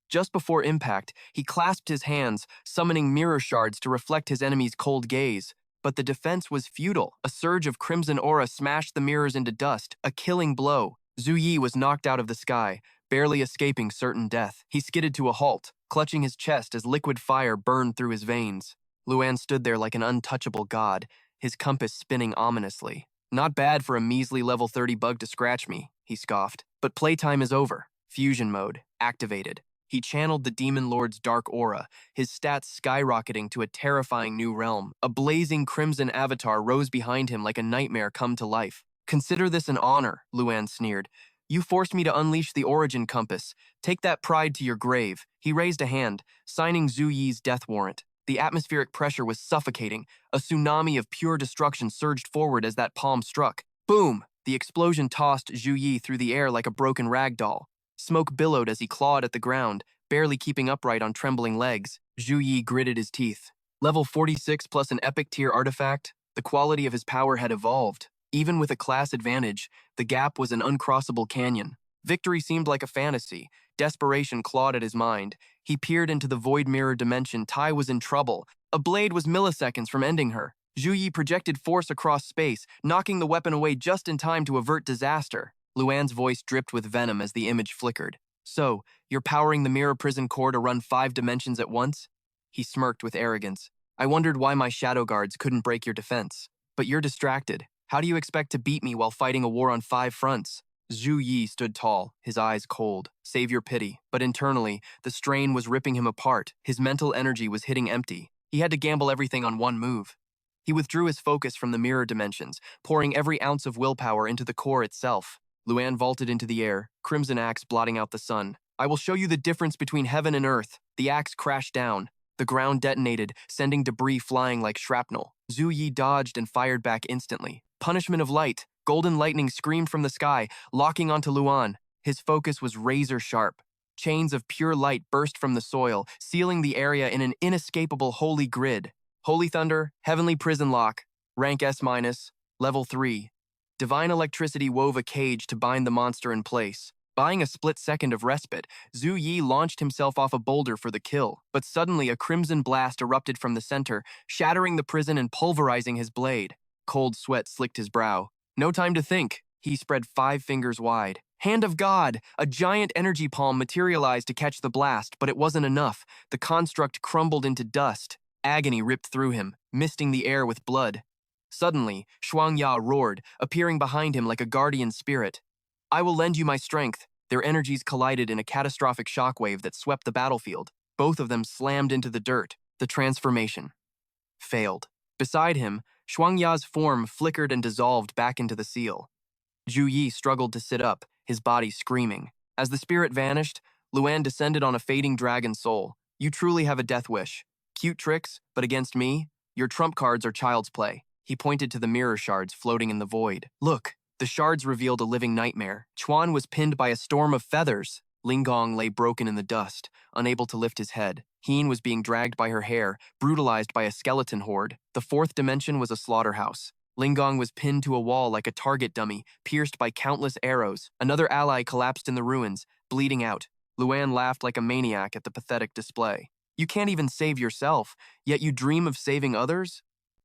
Just before impact, he clasped his hands, summoning mirror shards to reflect his enemy's cold gaze. But the defense was futile. A surge of crimson aura smashed the mirrors into dust, a killing blow. Zhu Yi was knocked out of the sky, barely escaping certain death. He skidded to a halt, clutching his chest as liquid fire burned through his veins. Luan stood there like an untouchable god, his compass spinning ominously. Not bad for a measly level 30 bug to scratch me, he scoffed. But playtime is over. Fusion mode, activated. He channeled the Demon Lord's dark aura, his stats skyrocketing to a terrifying new realm. A blazing crimson avatar rose behind him like a nightmare come to life. Consider this an honor, Luan sneered. You forced me to unleash the origin compass. Take that pride to your grave. He raised a hand, signing Zhu Yi's death warrant. The atmospheric pressure was suffocating. A tsunami of pure destruction surged forward as that palm struck. Boom! The explosion tossed Zhu Yi through the air like a broken rag doll. Smoke billowed as he clawed at the ground, barely keeping upright on trembling legs. Zhu Yi gritted his teeth. Level 46 plus an epic tier artifact, the quality of his power had evolved. Even with a class advantage, the gap was an uncrossable canyon. Victory seemed like a fantasy. Desperation clawed at his mind. He peered into the void mirror dimension. Tai was in trouble. A blade was milliseconds from ending her. Zhu Yi projected force across space, knocking the weapon away just in time to avert disaster. Luan's voice dripped with venom as the image flickered. So, you're powering the mirror prison core to run 5 dimensions at once? He smirked with arrogance. I wondered why my shadow guards couldn't break your defense. But you're distracted. How do you expect to beat me while fighting a war on 5 fronts? Zhu Yi stood tall, his eyes cold. Save your pity. But internally, the strain was ripping him apart. His mental energy was hitting empty. He had to gamble everything on one move. He withdrew his focus from the mirror dimensions, pouring every ounce of willpower into the core itself. Luan vaulted into the air, crimson axe blotting out the sun. I will show you the difference between heaven and earth. The axe crashed down. The ground detonated, sending debris flying like shrapnel. Zhu Yi dodged and fired back instantly. Punishment of light. Golden lightning screamed from the sky, locking onto Luan. His focus was razor sharp. Chains of pure light burst from the soil, sealing the area in an inescapable holy grid. Holy Thunder, Heavenly Prison Lock, rank S-, level 3. Divine electricity wove a cage to bind the monster in place. Buying a split second of respite, Zhu Yi launched himself off a boulder for the kill, but suddenly a crimson blast erupted from the center, shattering the prison and pulverizing his blade. Cold sweat slicked his brow. No time to think. He spread 5 fingers wide. Hand of God! A giant energy palm materialized to catch the blast, but it wasn't enough. The construct crumbled into dust. Agony ripped through him, misting the air with blood. Suddenly, Shuangya roared, appearing behind him like a guardian spirit. I will lend you my strength. Their energies collided in a catastrophic shockwave that swept the battlefield. Both of them slammed into the dirt. The transformation failed. Beside him, Shuangya's form flickered and dissolved back into the seal. Zhu Yi struggled to sit up, his body screaming. As the spirit vanished, Luan descended on a fading dragon soul. You truly have a death wish. Cute tricks, but against me, your trump cards are child's play. He pointed to the mirror shards floating in the void. Look, the shards revealed a living nightmare. Chuan was pinned by a storm of feathers. Lingong lay broken in the dust, unable to lift his head. Heen was being dragged by her hair, brutalized by a skeleton horde. The 4th dimension was a slaughterhouse. Lingong was pinned to a wall like a target dummy, pierced by countless arrows. Another ally collapsed in the ruins, bleeding out. Luan laughed like a maniac at the pathetic display. You can't even save yourself, yet you dream of saving others?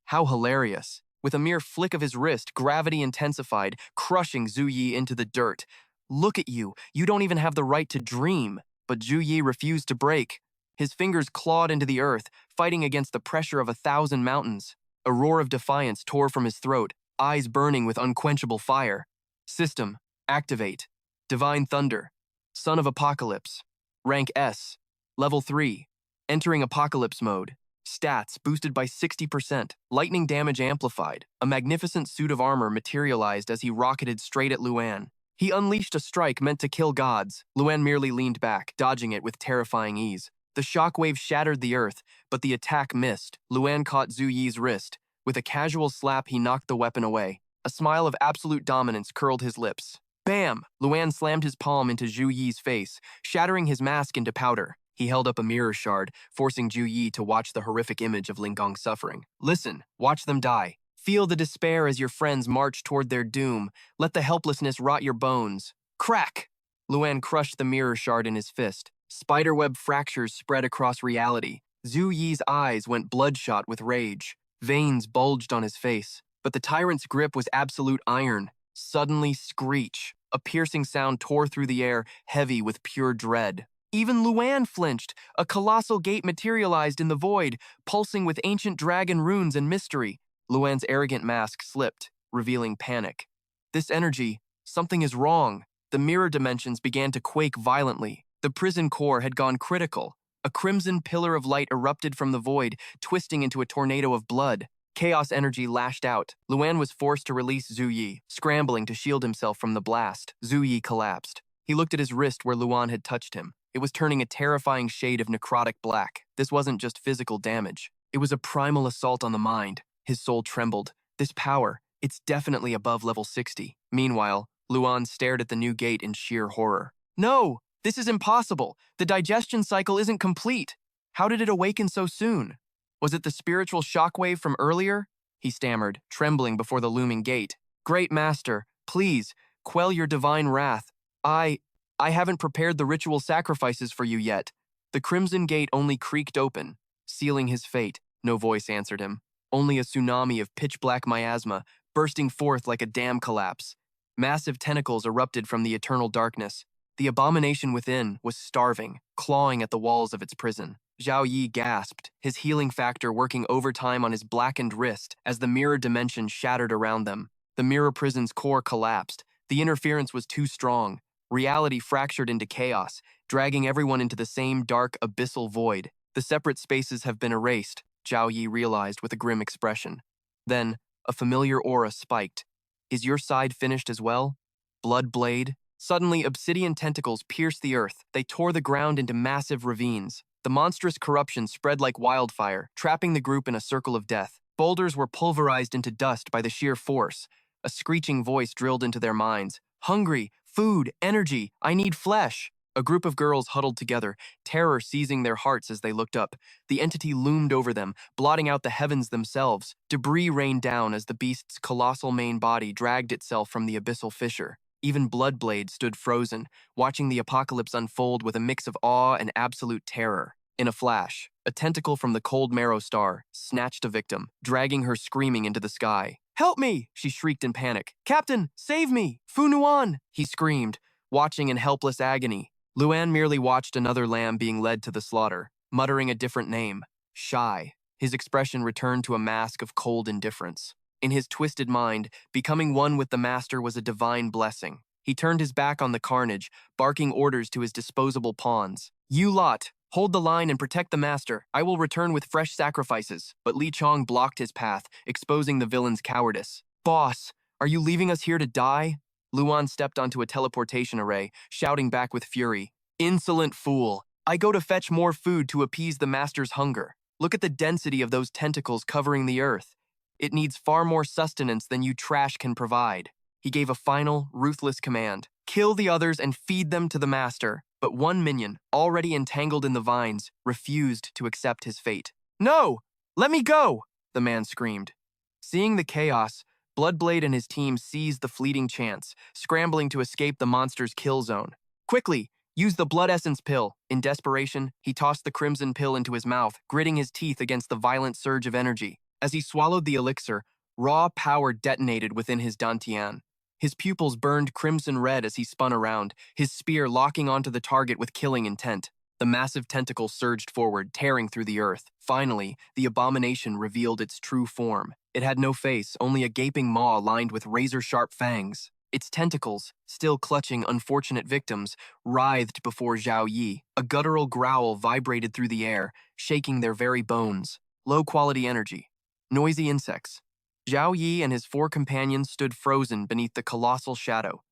How hilarious. With a mere flick of his wrist, gravity intensified, crushing Zhu Yi into the dirt. Look at you, you don't even have the right to dream. But Zhu Yi refused to break. His fingers clawed into the earth, fighting against the pressure of 1,000 mountains. A roar of defiance tore from his throat, eyes burning with unquenchable fire. System, activate. Divine Thunder. Son of Apocalypse. Rank S. Level 3. Entering Apocalypse mode. Stats boosted by 60%. Lightning damage amplified. A magnificent suit of armor materialized as he rocketed straight at Luan. He unleashed a strike meant to kill gods. Luan merely leaned back, dodging it with terrifying ease. The shockwave shattered the earth, but the attack missed. Luan caught Zhu Yi's wrist. With a casual slap, he knocked the weapon away. A smile of absolute dominance curled his lips. Bam! Luan slammed his palm into Zhu Yi's face, shattering his mask into powder. He held up a mirror shard, forcing Zhu Yi to watch the horrific image of Lingong suffering. Listen, watch them die. Feel the despair as your friends march toward their doom. Let the helplessness rot your bones. Crack! Luan crushed the mirror shard in his fist. Spiderweb fractures spread across reality. Zhu Yi's eyes went bloodshot with rage. Veins bulged on his face. But the tyrant's grip was absolute iron. Suddenly, screech. A piercing sound tore through the air, heavy with pure dread. Even Luan flinched. A colossal gate materialized in the void, pulsing with ancient dragon runes and mystery. Luan's arrogant mask slipped, revealing panic. This energy, something is wrong. The mirror dimensions began to quake violently. The prison core had gone critical. A crimson pillar of light erupted from the void, twisting into a tornado of blood. Chaos energy lashed out. Luan was forced to release Zhu Yi, scrambling to shield himself from the blast. Zhu Yi collapsed. He looked at his wrist where Luan had touched him. It was turning a terrifying shade of necrotic black. This wasn't just physical damage. It was a primal assault on the mind. His soul trembled. This power, it's definitely above level 60. Meanwhile, Luan stared at the new gate in sheer horror. No! This is impossible. The digestion cycle isn't complete. How did it awaken so soon? Was it the spiritual shockwave from earlier? He stammered, trembling before the looming gate. Great Master, please, quell your divine wrath. I haven't prepared the ritual sacrifices for you yet. The crimson gate only creaked open, sealing his fate. No voice answered him. Only a tsunami of pitch-black miasma, bursting forth like a dam collapse. Massive tentacles erupted from the eternal darkness. The abomination within was starving, clawing at the walls of its prison. Zhao Yi gasped, his healing factor working overtime on his blackened wrist as the mirror dimension shattered around them. The mirror prison's core collapsed. The interference was too strong. Reality fractured into chaos, dragging everyone into the same dark, abyssal void. The separate spaces have been erased, Zhao Yi realized with a grim expression. Then, a familiar aura spiked. Is your side finished as well? Blood blade? Suddenly, obsidian tentacles pierced the earth. They tore the ground into massive ravines. The monstrous corruption spread like wildfire, trapping the group in a circle of death. Boulders were pulverized into dust by the sheer force. A screeching voice drilled into their minds. Hungry, food, energy, I need flesh. A group of girls huddled together, terror seizing their hearts as they looked up. The entity loomed over them, blotting out the heavens themselves. Debris rained down as the beast's colossal main body dragged itself from the abyssal fissure. Even Bloodblade stood frozen, watching the apocalypse unfold with a mix of awe and absolute terror. In a flash, a tentacle from the cold marrow star snatched a victim, dragging her screaming into the sky. "Help me!" she shrieked in panic. "Captain, save me! Funuan!" he screamed, watching in helpless agony. Luan merely watched another lamb being led to the slaughter, muttering a different name, Shy. His expression returned to a mask of cold indifference. In his twisted mind, becoming one with the master was a divine blessing. He turned his back on the carnage, barking orders to his disposable pawns. "You lot, hold the line and protect the master. I will return with fresh sacrifices." But Li Chong blocked his path, exposing the villain's cowardice. "Boss, are you leaving us here to die?" Luan stepped onto a teleportation array, shouting back with fury. "Insolent fool! I go to fetch more food to appease the master's hunger. Look at the density of those tentacles covering the earth. It needs far more sustenance than you trash can provide." He gave a final, ruthless command. "Kill the others and feed them to the master." But one minion, already entangled in the vines, refused to accept his fate. "No! Let me go!" the man screamed. Seeing the chaos, Bloodblade and his team seized the fleeting chance, scrambling to escape the monster's kill zone. "Quickly, use the blood essence pill." In desperation, he tossed the crimson pill into his mouth, gritting his teeth against the violent surge of energy. As he swallowed the elixir, raw power detonated within his dantian. His pupils burned crimson red as he spun around, his spear locking onto the target with killing intent. The massive tentacle surged forward, tearing through the earth. Finally, the abomination revealed its true form. It had no face, only a gaping maw lined with razor-sharp fangs. Its tentacles, still clutching unfortunate victims, writhed before Zhao Yi. A guttural growl vibrated through the air, shaking their very bones. Low-quality energy. Noisy insects. Zhao Yi and his 4 companions stood frozen beneath the colossal shadow.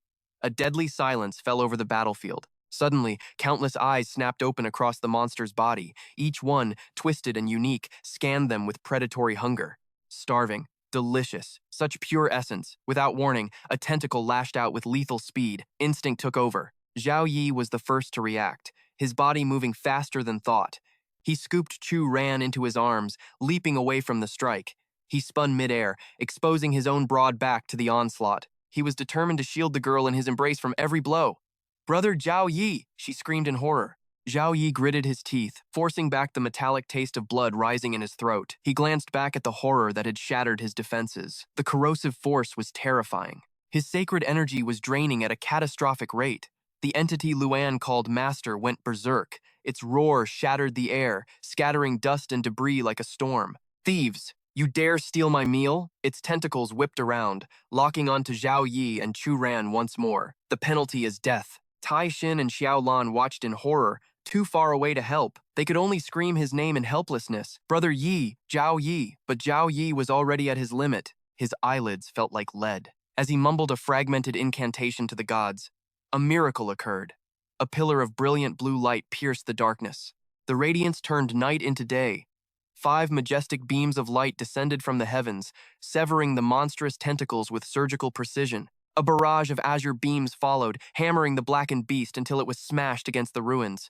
A deadly silence fell over the battlefield. Suddenly, countless eyes snapped open across the monster's body. Each one, twisted and unique, scanned them with predatory hunger. Starving. Delicious. Such pure essence. Without warning, a tentacle lashed out with lethal speed. Instinct took over. Zhao Yi was the first to react, his body moving faster than thought. He scooped Chu Ran into his arms, leaping away from the strike. He spun midair, exposing his own broad back to the onslaught. He was determined to shield the girl in his embrace from every blow. "Brother Zhao Yi!" she screamed in horror. Zhao Yi gritted his teeth, forcing back the metallic taste of blood rising in his throat. He glanced back at the horror that had shattered his defenses. The corrosive force was terrifying. His sacred energy was draining at a catastrophic rate. The entity Luan called Master went berserk. Its roar shattered the air, scattering dust and debris like a storm. "Thieves! You dare steal my meal?" Its tentacles whipped around, locking onto Zhao Yi and Chu Ran once more. The penalty is death. Tai Xin and Xiao Lan watched in horror, too far away to help. They could only scream his name in helplessness. "Brother Yi, Zhao Yi." But Zhao Yi was already at his limit. His eyelids felt like lead. As he mumbled a fragmented incantation to the gods, a miracle occurred. A pillar of brilliant blue light pierced the darkness. The radiance turned night into day. 5 majestic beams of light descended from the heavens, severing the monstrous tentacles with surgical precision. A barrage of azure beams followed, hammering the blackened beast until it was smashed against the ruins.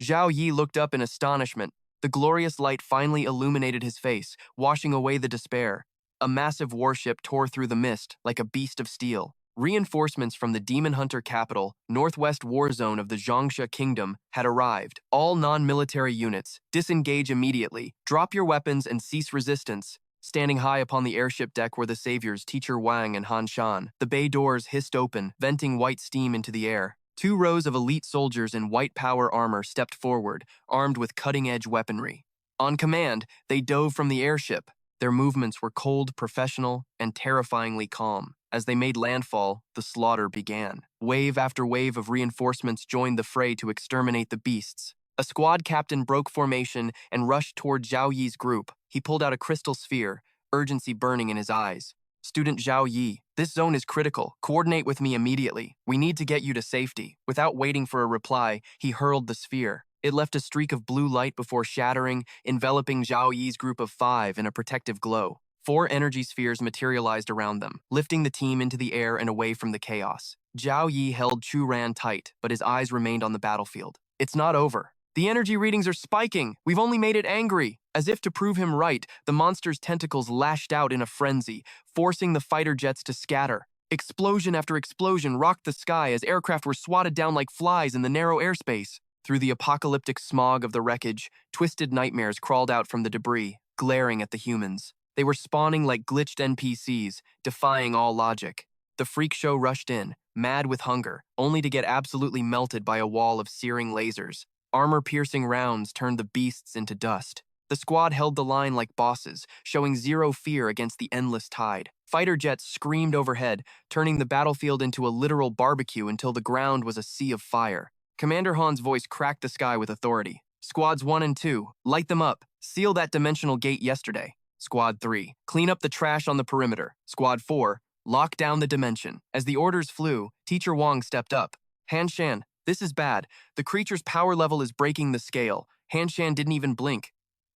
Zhao Yi looked up in astonishment. The glorious light finally illuminated his face, washing away the despair. A massive warship tore through the mist like a beast of steel. Reinforcements from the Demon Hunter capital, northwest war zone of the Zhongsha Kingdom, had arrived. All non-military units, disengage immediately. Drop your weapons and cease resistance. Standing high upon the airship deck were the saviors Teacher Wang and Han Shan. The bay doors hissed open, venting white steam into the air. 2 rows of elite soldiers in white power armor stepped forward, armed with cutting-edge weaponry. On command, they dove from the airship. Their movements were cold, professional, and terrifyingly calm. As they made landfall, the slaughter began. Wave after wave of reinforcements joined the fray to exterminate the beasts. A squad captain broke formation and rushed toward Zhao Yi's group. He pulled out a crystal sphere, urgency burning in his eyes. "Student Zhao Yi, this zone is critical. Coordinate with me immediately. We need to get you to safety." Without waiting for a reply, he hurled the sphere. It left a streak of blue light before shattering, enveloping Zhao Yi's group of 5 in a protective glow. 4 energy spheres materialized around them, lifting the team into the air and away from the chaos. Zhao Yi held Chu Ran tight, but his eyes remained on the battlefield. It's not over. The energy readings are spiking. We've only made it angry. As if to prove him right, the monster's tentacles lashed out in a frenzy, forcing the fighter jets to scatter. Explosion after explosion rocked the sky as aircraft were swatted down like flies in the narrow airspace. Through the apocalyptic smog of the wreckage, twisted nightmares crawled out from the debris, glaring at the humans. They were spawning like glitched NPCs, defying all logic. The freak show rushed in, mad with hunger, only to get absolutely melted by a wall of searing lasers. Armor-piercing rounds turned the beasts into dust. The squad held the line like bosses, showing zero fear against the endless tide. Fighter jets screamed overhead, turning the battlefield into a literal barbecue until the ground was a sea of fire. Commander Han's voice cracked the sky with authority. Squads 1 and 2, light them up. Seal that dimensional gate yesterday. Squad 3, clean up the trash on the perimeter. Squad 4, lock down the dimension. As the orders flew, Teacher Wang stepped up. Han Shan, this is bad. The creature's power level is breaking the scale. Han Shan didn't even blink.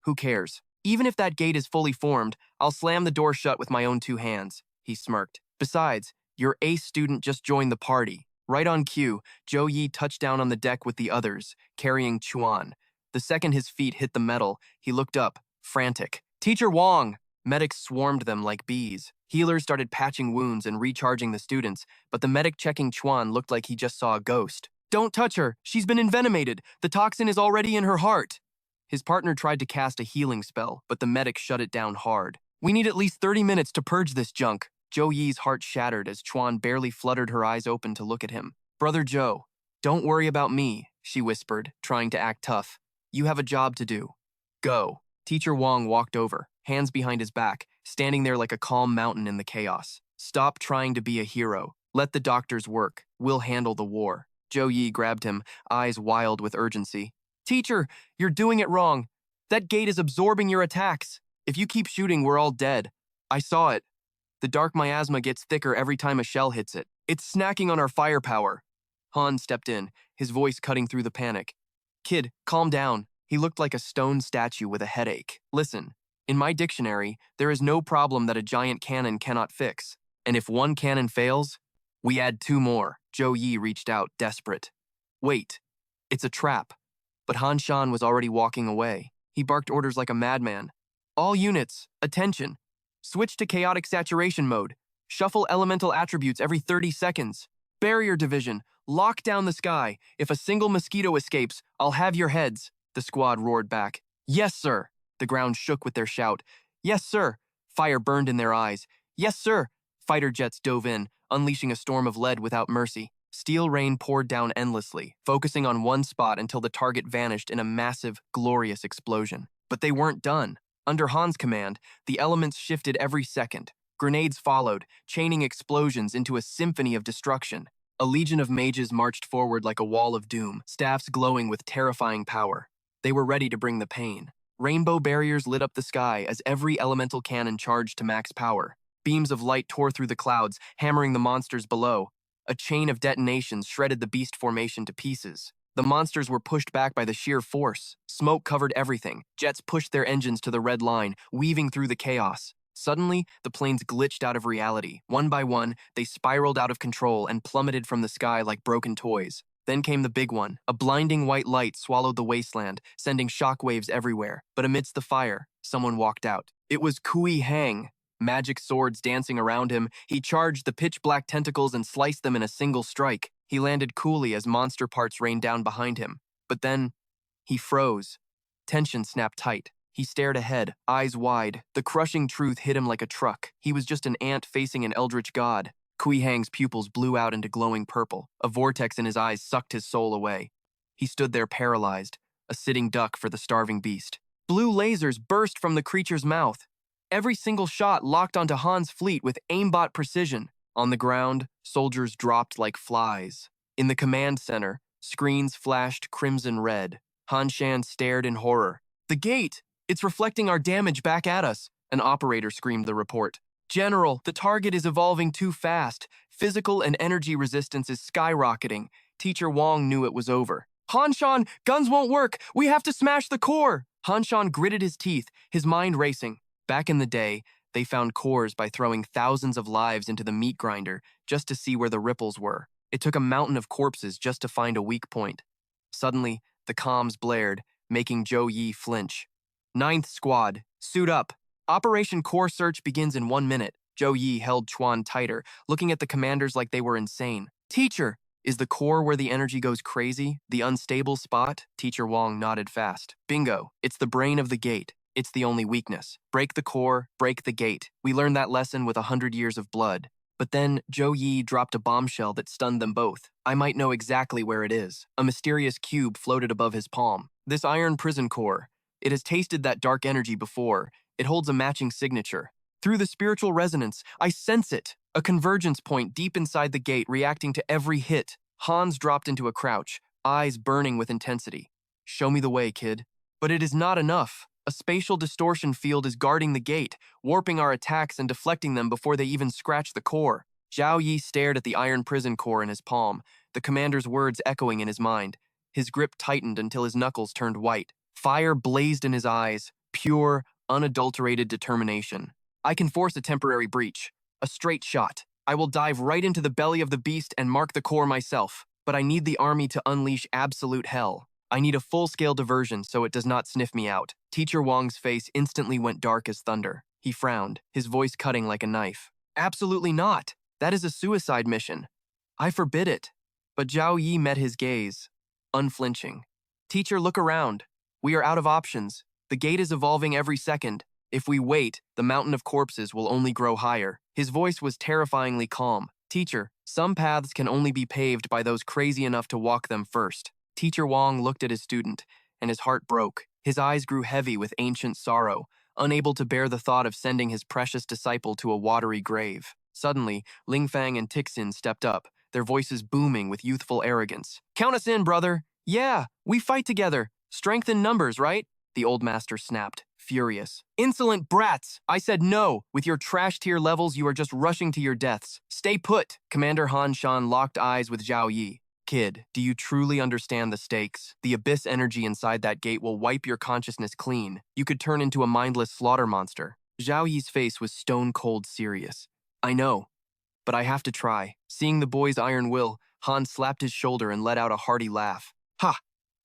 Who cares? Even if that gate is fully formed, I'll slam the door shut with my own 2 hands, he smirked. Besides, your ace student just joined the party. Right on cue, Zhou Yi touched down on the deck with the others, carrying Chuan. The second his feet hit the metal, he looked up, frantic. Teacher Wang! Medics swarmed them like bees. Healers started patching wounds and recharging the students, but the medic checking Chuan looked like he just saw a ghost. Don't touch her! She's been envenomated! The toxin is already in her heart! His partner tried to cast a healing spell, but the medic shut it down hard. We need at least 30 minutes to purge this junk. Zhou Yi's heart shattered as Chuan barely fluttered her eyes open to look at him. Brother Zhou, don't worry about me, she whispered, trying to act tough. You have a job to do. Go. Teacher Wang walked over, hands behind his back, standing there like a calm mountain in the chaos. Stop trying to be a hero. Let the doctors work. We'll handle the war. Zhou Yi grabbed him, eyes wild with urgency. Teacher, you're doing it wrong. That gate is absorbing your attacks. If you keep shooting, we're all dead. I saw it. The dark miasma gets thicker every time a shell hits it. It's snacking on our firepower. Han stepped in, his voice cutting through the panic. Kid, calm down. He looked like a stone statue with a headache. Listen, in my dictionary, there is no problem that a giant cannon cannot fix. And if one cannon fails, we add 2 more. Zhou Yi reached out, desperate. Wait, it's a trap. But Han Shan was already walking away. He barked orders like a madman. All units, attention. Switch to chaotic saturation mode. Shuffle elemental attributes every 30 seconds. Barrier division, lock down the sky. If a single mosquito escapes, I'll have your heads. The squad roared back. Yes, sir. The ground shook with their shout. Yes, sir. Fire burned in their eyes. Yes, sir. Fighter jets dove in, unleashing a storm of lead without mercy. Steel rain poured down endlessly, focusing on one spot until the target vanished in a massive, glorious explosion. But they weren't done. Under Han's command, the elements shifted every second. Grenades followed, chaining explosions into a symphony of destruction. A legion of mages marched forward like a wall of doom, staffs glowing with terrifying power. They were ready to bring the pain. Rainbow barriers lit up the sky as every elemental cannon charged to max power. Beams of light tore through the clouds, hammering the monsters below. A chain of detonations shredded the beast formation to pieces. The monsters were pushed back by the sheer force. Smoke covered everything. Jets pushed their engines to the red line, weaving through the chaos. Suddenly, the planes glitched out of reality. One by one, they spiraled out of control and plummeted from the sky like broken toys. Then came the big one. A blinding white light swallowed the wasteland, sending shockwaves everywhere. But amidst the fire, someone walked out. It was Kui Hang. Magic swords dancing around him, he charged the pitch-black tentacles and sliced them in a single strike. He landed coolly as monster parts rained down behind him. But then, he froze. Tension snapped tight. He stared ahead, eyes wide. The crushing truth hit him like a truck. He was just an ant facing an eldritch god. Kui Hang's pupils blew out into glowing purple. A vortex in his eyes sucked his soul away. He stood there paralyzed, a sitting duck for the starving beast. Blue lasers burst from the creature's mouth. Every single shot locked onto Han's fleet with aimbot precision. On the ground, soldiers dropped like flies. In the command center, screens flashed crimson red. Han Shan stared in horror. The gate! It's reflecting our damage back at us, an operator screamed the report. General, the target is evolving too fast. Physical and energy resistance is skyrocketing. Teacher Wang knew it was over. Hanshan, guns won't work. We have to smash the core. Hanshan gritted his teeth, his mind racing. Back in the day, they found cores by throwing thousands of lives into the meat grinder just to see where the ripples were. It took a mountain of corpses just to find a weak point. Suddenly, the comms blared, making Zhou Yi flinch. Ninth Squad, suit up. Operation Core Search begins in 1 minute. Zhou Yi held Chuan tighter, looking at the commanders like they were insane. Teacher, is the core where the energy goes crazy? The unstable spot? Teacher Wong nodded fast. Bingo, it's the brain of the gate. It's the only weakness. Break the core, break the gate. We learned that lesson with 100 years of blood. But then, Zhou Yi dropped a bombshell that stunned them both. I might know exactly where it is. A mysterious cube floated above his palm. This iron prison core. It has tasted that dark energy before. It holds a matching signature. Through the spiritual resonance, I sense it. A convergence point deep inside the gate reacting to every hit. Hans dropped into a crouch, eyes burning with intensity. Show me the way, kid. But it is not enough. A spatial distortion field is guarding the gate, warping our attacks and deflecting them before they even scratch the core. Zhao Yi stared at the iron prison core in his palm, the commander's words echoing in his mind. His grip tightened until his knuckles turned white. Fire blazed in his eyes, pure, unadulterated determination. I can force a temporary breach. A straight shot. I will dive right into the belly of the beast and mark the core myself. But I need the army to unleash absolute hell. I need a full-scale diversion so it does not sniff me out. Teacher Wong's face instantly went dark as thunder. He frowned, his voice cutting like a knife. Absolutely not. That is a suicide mission. I forbid it. But Zhao Yi met his gaze, unflinching. Teacher, look around. We are out of options. The gate is evolving every second. If we wait, the mountain of corpses will only grow higher. His voice was terrifyingly calm. Teacher, some paths can only be paved by those crazy enough to walk them first. Teacher Wong looked at his student, and his heart broke. His eyes grew heavy with ancient sorrow, unable to bear the thought of sending his precious disciple to a watery grave. Suddenly, Ling Fang and Tixin stepped up, their voices booming with youthful arrogance. Count us in, brother. Yeah, we fight together. Strength in numbers, right? The old master snapped, furious. Insolent brats! I said no! With your trash tier levels, you are just rushing to your deaths. Stay put! Commander Han Shan locked eyes with Zhao Yi. Kid, do you truly understand the stakes? The abyss energy inside that gate will wipe your consciousness clean. You could turn into a mindless slaughter monster. Zhao Yi's face was stone-cold serious. I know, but I have to try. Seeing the boy's iron will, Han slapped his shoulder and let out a hearty laugh. Ha!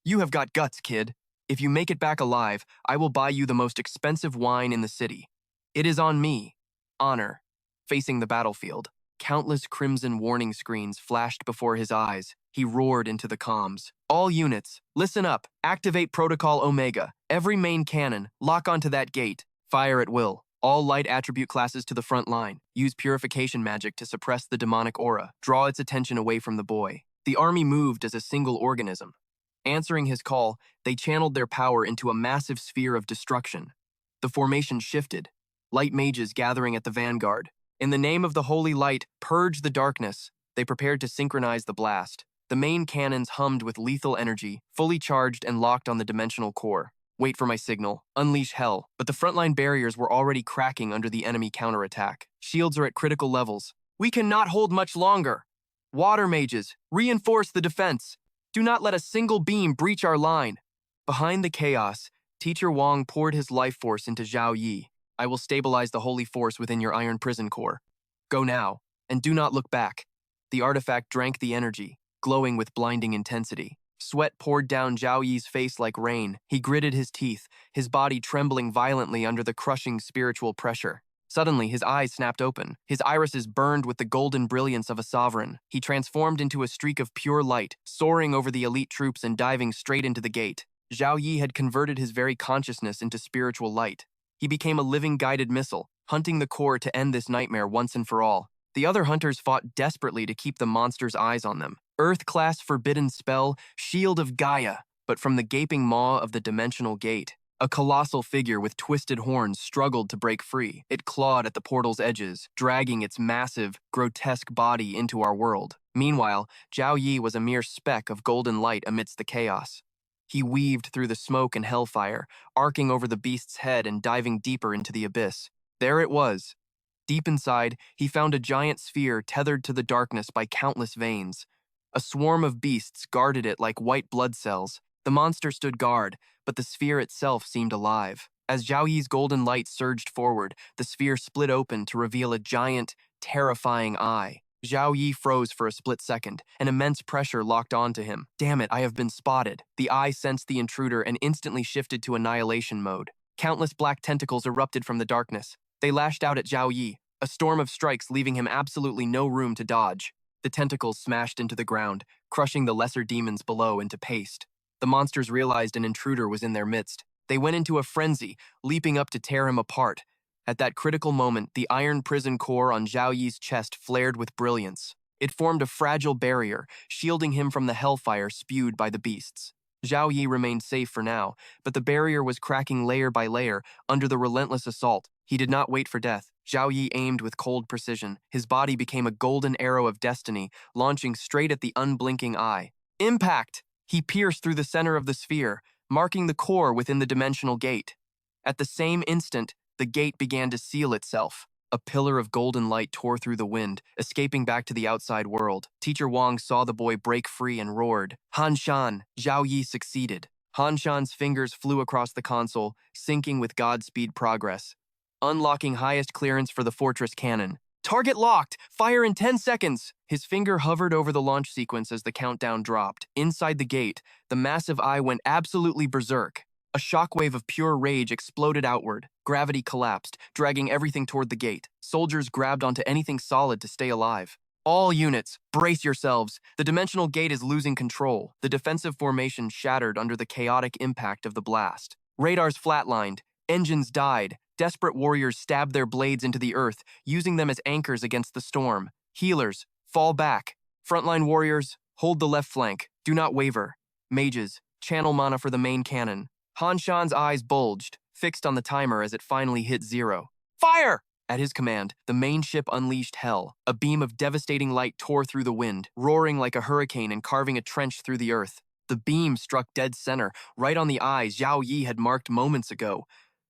You have got guts, kid. If you make it back alive, I will buy you the most expensive wine in the city. It is on me. Honor. Facing the battlefield, countless crimson warning screens flashed before his eyes. He roared into the comms. All units, listen up. Activate Protocol Omega. Every main cannon, lock onto that gate. Fire at will. All light attribute classes to the front line. Use purification magic to suppress the demonic aura. Draw its attention away from the boy. The army moved as a single organism. Answering his call, they channeled their power into a massive sphere of destruction. The formation shifted. Light mages gathering at the vanguard. In the name of the holy light, purge the darkness. They prepared to synchronize the blast. The main cannons hummed with lethal energy, fully charged and locked on the dimensional core. Wait for my signal. Unleash hell. But the frontline barriers were already cracking under the enemy counterattack. Shields are at critical levels. We cannot hold much longer. Water mages, reinforce the defense. Do not let a single beam breach our line. Behind the chaos, Teacher Wong poured his life force into Zhao Yi. I will stabilize the holy force within your iron prison core. Go now, and do not look back. The artifact drank the energy, glowing with blinding intensity. Sweat poured down Zhao Yi's face like rain. He gritted his teeth, his body trembling violently under the crushing spiritual pressure. Suddenly, his eyes snapped open. His irises burned with the golden brilliance of a sovereign. He transformed into a streak of pure light, soaring over the elite troops and diving straight into the gate. Zhao Yi had converted his very consciousness into spiritual light. He became a living guided missile, hunting the core to end this nightmare once and for all. The other hunters fought desperately to keep the monster's eyes on them. Earth-class forbidden spell, Shield of Gaia, but from the gaping maw of the dimensional gate. A colossal figure with twisted horns struggled to break free. It clawed at the portal's edges, dragging its massive, grotesque body into our world. Meanwhile, Zhao Yi was a mere speck of golden light amidst the chaos. He weaved through the smoke and hellfire, arcing over the beast's head and diving deeper into the abyss. There it was. Deep inside, he found a giant sphere tethered to the darkness by countless veins. A swarm of beasts guarded it like white blood cells. The monster stood guard, but the sphere itself seemed alive. As Zhao Yi's golden light surged forward, the sphere split open to reveal a giant, terrifying eye. Zhao Yi froze for a split second. An immense pressure locked onto him. Damn it, I have been spotted. The eye sensed the intruder and instantly shifted to annihilation mode. Countless black tentacles erupted from the darkness. They lashed out at Zhao Yi, a storm of strikes leaving him absolutely no room to dodge. The tentacles smashed into the ground, crushing the lesser demons below into paste. The monsters realized an intruder was in their midst. They went into a frenzy, leaping up to tear him apart. At that critical moment, the iron prison core on Zhao Yi's chest flared with brilliance. It formed a fragile barrier, shielding him from the hellfire spewed by the beasts. Zhao Yi remained safe for now, but the barrier was cracking layer by layer under the relentless assault. He did not wait for death. Zhao Yi aimed with cold precision. His body became a golden arrow of destiny, launching straight at the unblinking eye. Impact! He pierced through the center of the sphere, marking the core within the dimensional gate. At the same instant, the gate began to seal itself. A pillar of golden light tore through the wind, escaping back to the outside world. Teacher Wang saw the boy break free and roared, "Han Shan!" Zhao Yi succeeded. Han Shan's fingers flew across the console, syncing with Godspeed progress. Unlocking highest clearance for the fortress cannon. Target locked! Fire in 10 seconds! His finger hovered over the launch sequence as the countdown dropped. Inside the gate, the massive eye went absolutely berserk. A shockwave of pure rage exploded outward. Gravity collapsed, dragging everything toward the gate. Soldiers grabbed onto anything solid to stay alive. All units, brace yourselves. The dimensional gate is losing control. The defensive formation shattered under the chaotic impact of the blast. Radars flatlined. Engines died. Desperate warriors stabbed their blades into the earth, using them as anchors against the storm. Healers, fall back. Frontline warriors, hold the left flank. Do not waver. Mages, channel mana for the main cannon. Han Shan's eyes bulged, fixed on the timer as it finally hit 0. Fire! At his command, the main ship unleashed hell. A beam of devastating light tore through the wind, roaring like a hurricane and carving a trench through the earth. The beam struck dead center, right on the eye Zhao Yi had marked moments ago.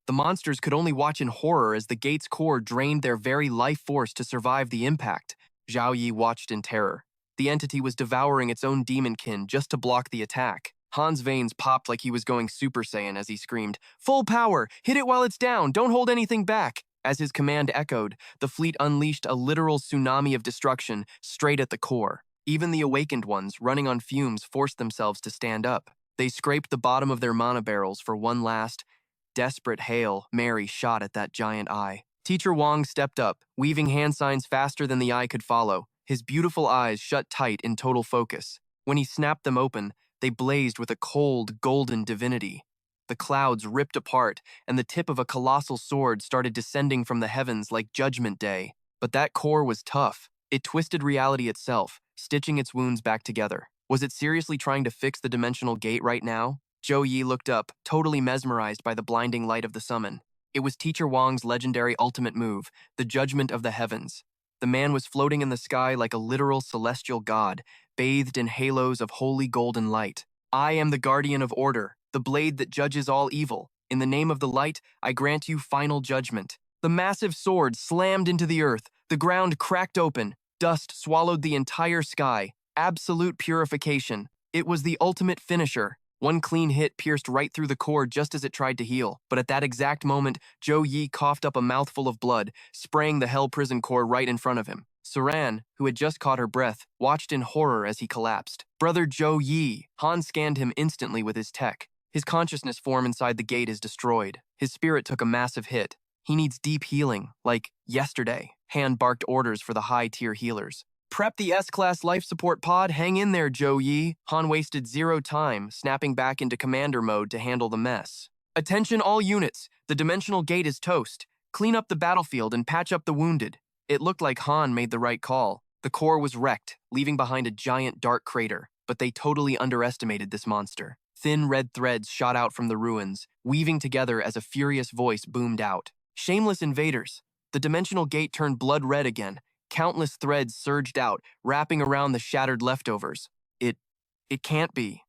The monsters could only watch in horror as the gate's core drained their very life force to survive the impact. Zhao Yi watched in terror. The entity was devouring its own demonkin just to block the attack. Han's veins popped like he was going Super Saiyan as he screamed, "Full power! Hit it while it's down! Don't hold anything back!" As his command echoed, the fleet unleashed a literal tsunami of destruction straight at the core. Even the awakened ones, running on fumes, forced themselves to stand up. They scraped the bottom of their mana barrels for one last, desperate Hail Mary shot at that giant eye. Teacher Wang stepped up, weaving hand signs faster than the eye could follow. His beautiful eyes shut tight in total focus. When he snapped them open, they blazed with a cold, golden divinity. The clouds ripped apart, and the tip of a colossal sword started descending from the heavens like Judgment Day. But that core was tough. It twisted reality itself, stitching its wounds back together. Was it seriously trying to fix the dimensional gate right now? Zhou Yi looked up, totally mesmerized by the blinding light of the summon. It was Teacher Wang's legendary ultimate move, the Judgment of the Heavens. The man was floating in the sky like a literal celestial god, bathed in halos of holy golden light. I am the guardian of order, the blade that judges all evil. In the name of the light, I grant you final judgment. The massive sword slammed into the earth. The ground cracked open. Dust swallowed the entire sky. Absolute purification. It was the ultimate finisher. One clean hit pierced right through the core just as it tried to heal. But at that exact moment, Zhou Yi coughed up a mouthful of blood, spraying the hell prison core right in front of him. Saran, who had just caught her breath, watched in horror as he collapsed. Brother Zhou Yi. Han scanned him instantly with his tech. His consciousness form inside the gate is destroyed. His spirit took a massive hit. He needs deep healing, like yesterday. Han barked orders for the high-tier healers. Prep the S-Class life support pod, hang in there, Zhou Yi. Han wasted 0 time, snapping back into commander mode to handle the mess. Attention all units, the dimensional gate is toast. Clean up the battlefield and patch up the wounded. It looked like Han made the right call. The core was wrecked, leaving behind a giant dark crater, but they totally underestimated this monster. Thin red threads shot out from the ruins, weaving together as a furious voice boomed out. Shameless invaders. The dimensional gate turned blood red again. Countless threads surged out, wrapping around the shattered leftovers. It can't be.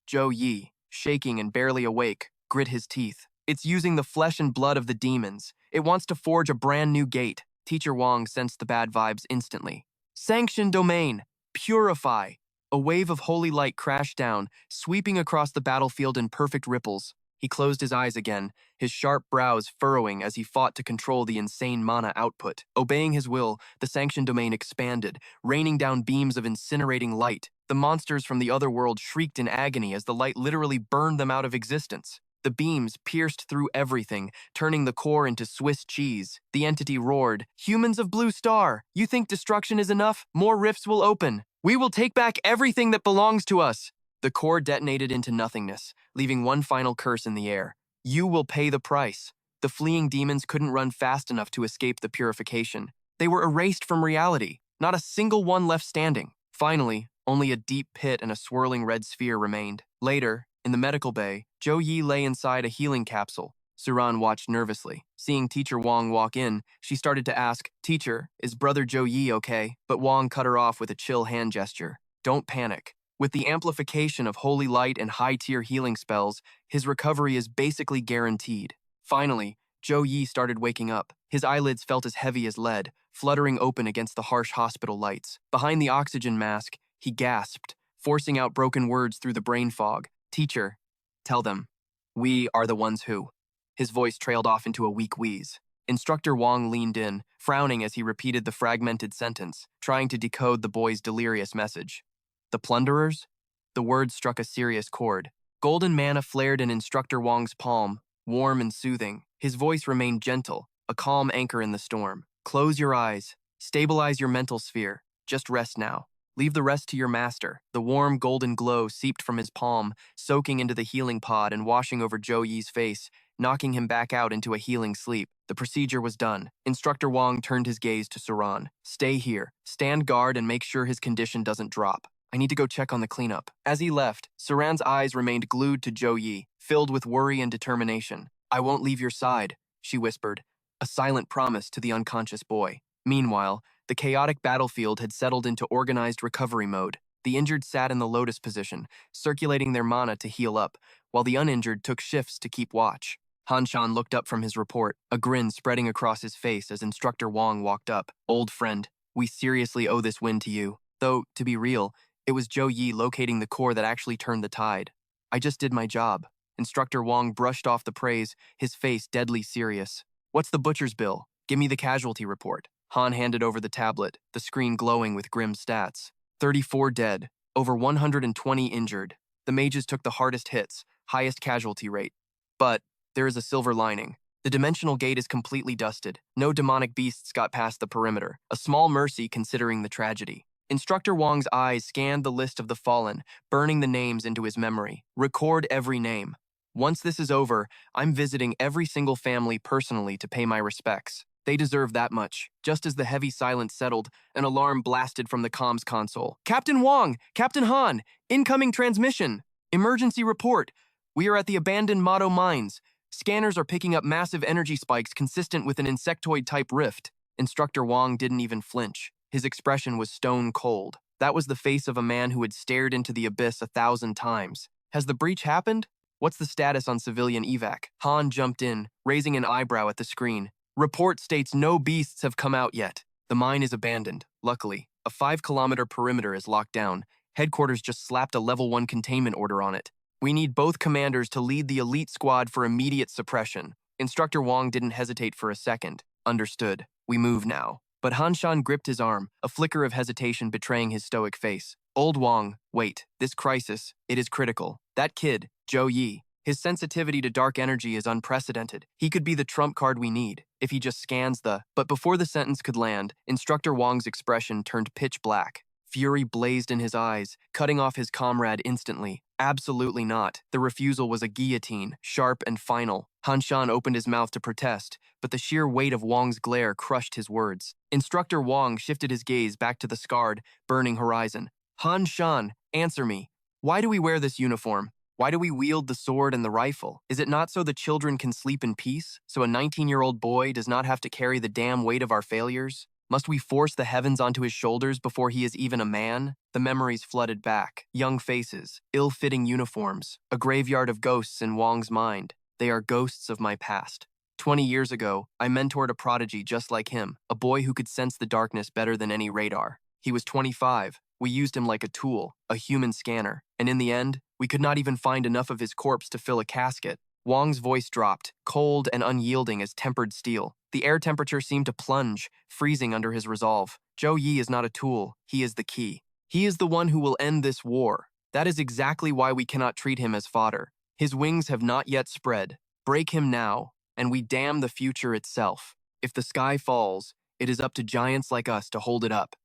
Zhou Yi, shaking and barely awake, grit his teeth. It's using the flesh and blood of the demons. It wants to forge a brand new gate. Teacher Wang sensed the bad vibes instantly. Sanction domain. Purify. A wave of holy light crashed down, sweeping across the battlefield in perfect ripples. He closed his eyes again, his sharp brows furrowing as he fought to control the insane mana output. Obeying his will, the sanctioned domain expanded, raining down beams of incinerating light. The monsters from the other world shrieked in agony as the light literally burned them out of existence. The beams pierced through everything, turning the core into Swiss cheese. The entity roared, "Humans of Blue Star, you think destruction is enough? More rifts will open. We will take back everything that belongs to us." The core detonated into nothingness, leaving one final curse in the air. "You will pay the price." The fleeing demons couldn't run fast enough to escape the purification. They were erased from reality, not a single one left standing. Finally, only a deep pit and a swirling red sphere remained. Later, in the medical bay, Zhou Yi lay inside a healing capsule. Suran watched nervously. Seeing Teacher Wang walk in, she started to ask, "Teacher, is Brother Zhou Yi okay?" But Wang cut her off with a chill hand gesture. "Don't panic. With the amplification of holy light and high-tier healing spells, his recovery is basically guaranteed." Finally, Zhou Yi started waking up. His eyelids felt as heavy as lead, fluttering open against the harsh hospital lights. Behind the oxygen mask, he gasped, forcing out broken words through the brain fog. "Teacher, tell them, we are the ones who." His voice trailed off into a weak wheeze. Instructor Wang leaned in, frowning as he repeated the fragmented sentence, trying to decode the boy's delirious message. "The plunderers?" The words struck a serious chord. Golden mana flared in Instructor Wang's palm, warm and soothing. His voice remained gentle, a calm anchor in the storm. "Close your eyes. Stabilize your mental sphere. Just rest now. Leave the rest to your master." The warm golden glow seeped from his palm, soaking into the healing pod and washing over Zhou Yi's face, knocking him back out into a healing sleep. The procedure was done. Instructor Wang turned his gaze to Suran. "Stay here. Stand guard and make sure his condition doesn't drop. I need to go check on the cleanup." As he left, Suran's eyes remained glued to Zhou Yi, filled with worry and determination. "I won't leave your side," she whispered, a silent promise to the unconscious boy. Meanwhile, the chaotic battlefield had settled into organized recovery mode. The injured sat in the lotus position, circulating their mana to heal up, while the uninjured took shifts to keep watch. Han Shan looked up from his report, a grin spreading across his face as Instructor Wang walked up. "Old friend, we seriously owe this win to you. Though, to be real, it was Zhou Yi locating the core that actually turned the tide. I just did my job." Instructor Wang brushed off the praise, his face deadly serious. "What's the butcher's bill? Give me the casualty report." Han handed over the tablet, the screen glowing with grim stats. 34 dead, over 120 injured. The mages took the hardest hits, highest casualty rate. But there is a silver lining. The dimensional gate is completely dusted. No demonic beasts got past the perimeter. A small mercy considering the tragedy. Instructor Wang's eyes scanned the list of the fallen, burning the names into his memory. "Record every name. Once this is over, I'm visiting every single family personally to pay my respects. They deserve that much." Just as the heavy silence settled, an alarm blasted from the comms console. "Captain Wang! Captain Han! Incoming transmission! Emergency report! We are at the abandoned Motto mines. Scanners are picking up massive energy spikes consistent with an insectoid-type rift." Instructor Wang didn't even flinch. His expression was stone cold. That was the face of a man who had stared into the abyss 1,000 times. "Has the breach happened? What's the status on civilian evac?" Han jumped in, raising an eyebrow at the screen. "Report states no beasts have come out yet. The mine is abandoned, luckily. A 5-kilometer perimeter is locked down. Headquarters just slapped a level 1 containment order on it. We need both commanders to lead the elite squad for immediate suppression." Instructor Wang didn't hesitate for a second. "Understood. We move now." But Han Shan gripped his arm, a flicker of hesitation betraying his stoic face. "Old Wang, wait. This crisis, it is critical. That kid, Zhou Yi, his sensitivity to dark energy is unprecedented. He could be the trump card we need, if he just scans the..." But before the sentence could land, Instructor Wang's expression turned pitch black. Fury blazed in his eyes, cutting off his comrade instantly. Absolutely not. The refusal was a guillotine, sharp and final. Han Shan opened his mouth to protest, but the sheer weight of Wang's glare crushed his words. Instructor Wang shifted his gaze back to the scarred, burning horizon. "Han Shan, answer me. Why do we wear this uniform? Why do we wield the sword and the rifle? Is it not so the children can sleep in peace? So a 19-year-old boy does not have to carry the damn weight of our failures? Must we force the heavens onto his shoulders before he is even a man?" The memories flooded back. Young faces, ill-fitting uniforms, a graveyard of ghosts in Wang's mind. They are ghosts of my past. 20 years ago, I mentored a prodigy just like him, a boy who could sense the darkness better than any radar. He was 25, We used him like a tool, a human scanner, and in the end, we could not even find enough of his corpse to fill a casket. Wang's voice dropped, cold and unyielding as tempered steel. The air temperature seemed to plunge, freezing under his resolve. Zhou Yi is not a tool, he is the key. He is the one who will end this war. That is exactly why we cannot treat him as fodder. His wings have not yet spread. Break him now, and we damn the future itself. If the sky falls, it is up to giants like us to hold it up.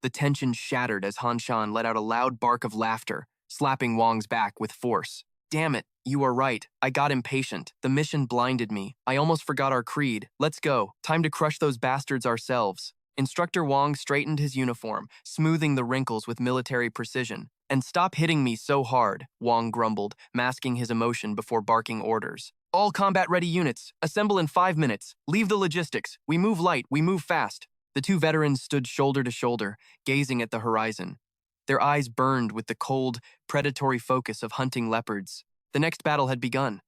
The tension shattered as Han Shan let out a loud bark of laughter, slapping Wang's back with force. Damn it, you are right. I got impatient. The mission blinded me. I almost forgot our creed. Let's go. Time to crush those bastards ourselves. Instructor Wang straightened his uniform, smoothing the wrinkles with military precision. And stop hitting me so hard, Wang grumbled, masking his emotion before barking orders. All combat-ready units, assemble in 5 minutes. Leave the logistics. We move light, we move fast. The two veterans stood shoulder to shoulder, gazing at the horizon. Their eyes burned with the cold, predatory focus of hunting leopards. The next battle had begun.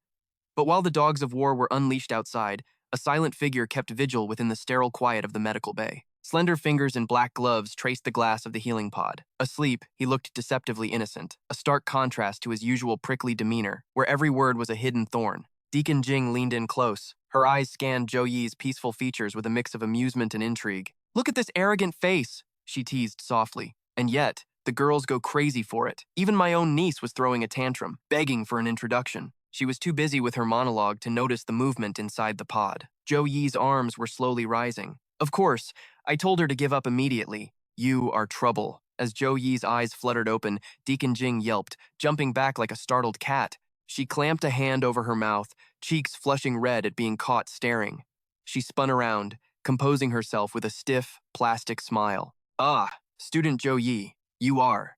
But while the dogs of war were unleashed outside, a silent figure kept vigil within the sterile quiet of the medical bay. Slender fingers in black gloves traced the glass of the healing pod. Asleep, he looked deceptively innocent, a stark contrast to his usual prickly demeanor, where every word was a hidden thorn. Deacon Jing leaned in close. Her eyes scanned Zhou Yi's peaceful features with a mix of amusement and intrigue. Look at this arrogant face, she teased softly. And yet, the girls go crazy for it. Even my own niece was throwing a tantrum, begging for an introduction. She was too busy with her monologue to notice the movement inside the pod. Zhou Yi's arms were slowly rising. Of course, I told her to give up immediately. You are trouble. As Zhou Yi's eyes fluttered open, Deacon Jing yelped, jumping back like a startled cat. She clamped a hand over her mouth, cheeks flushing red at being caught staring. She spun around, composing herself with a stiff, plastic smile. Ah, student Zhou Yi, you are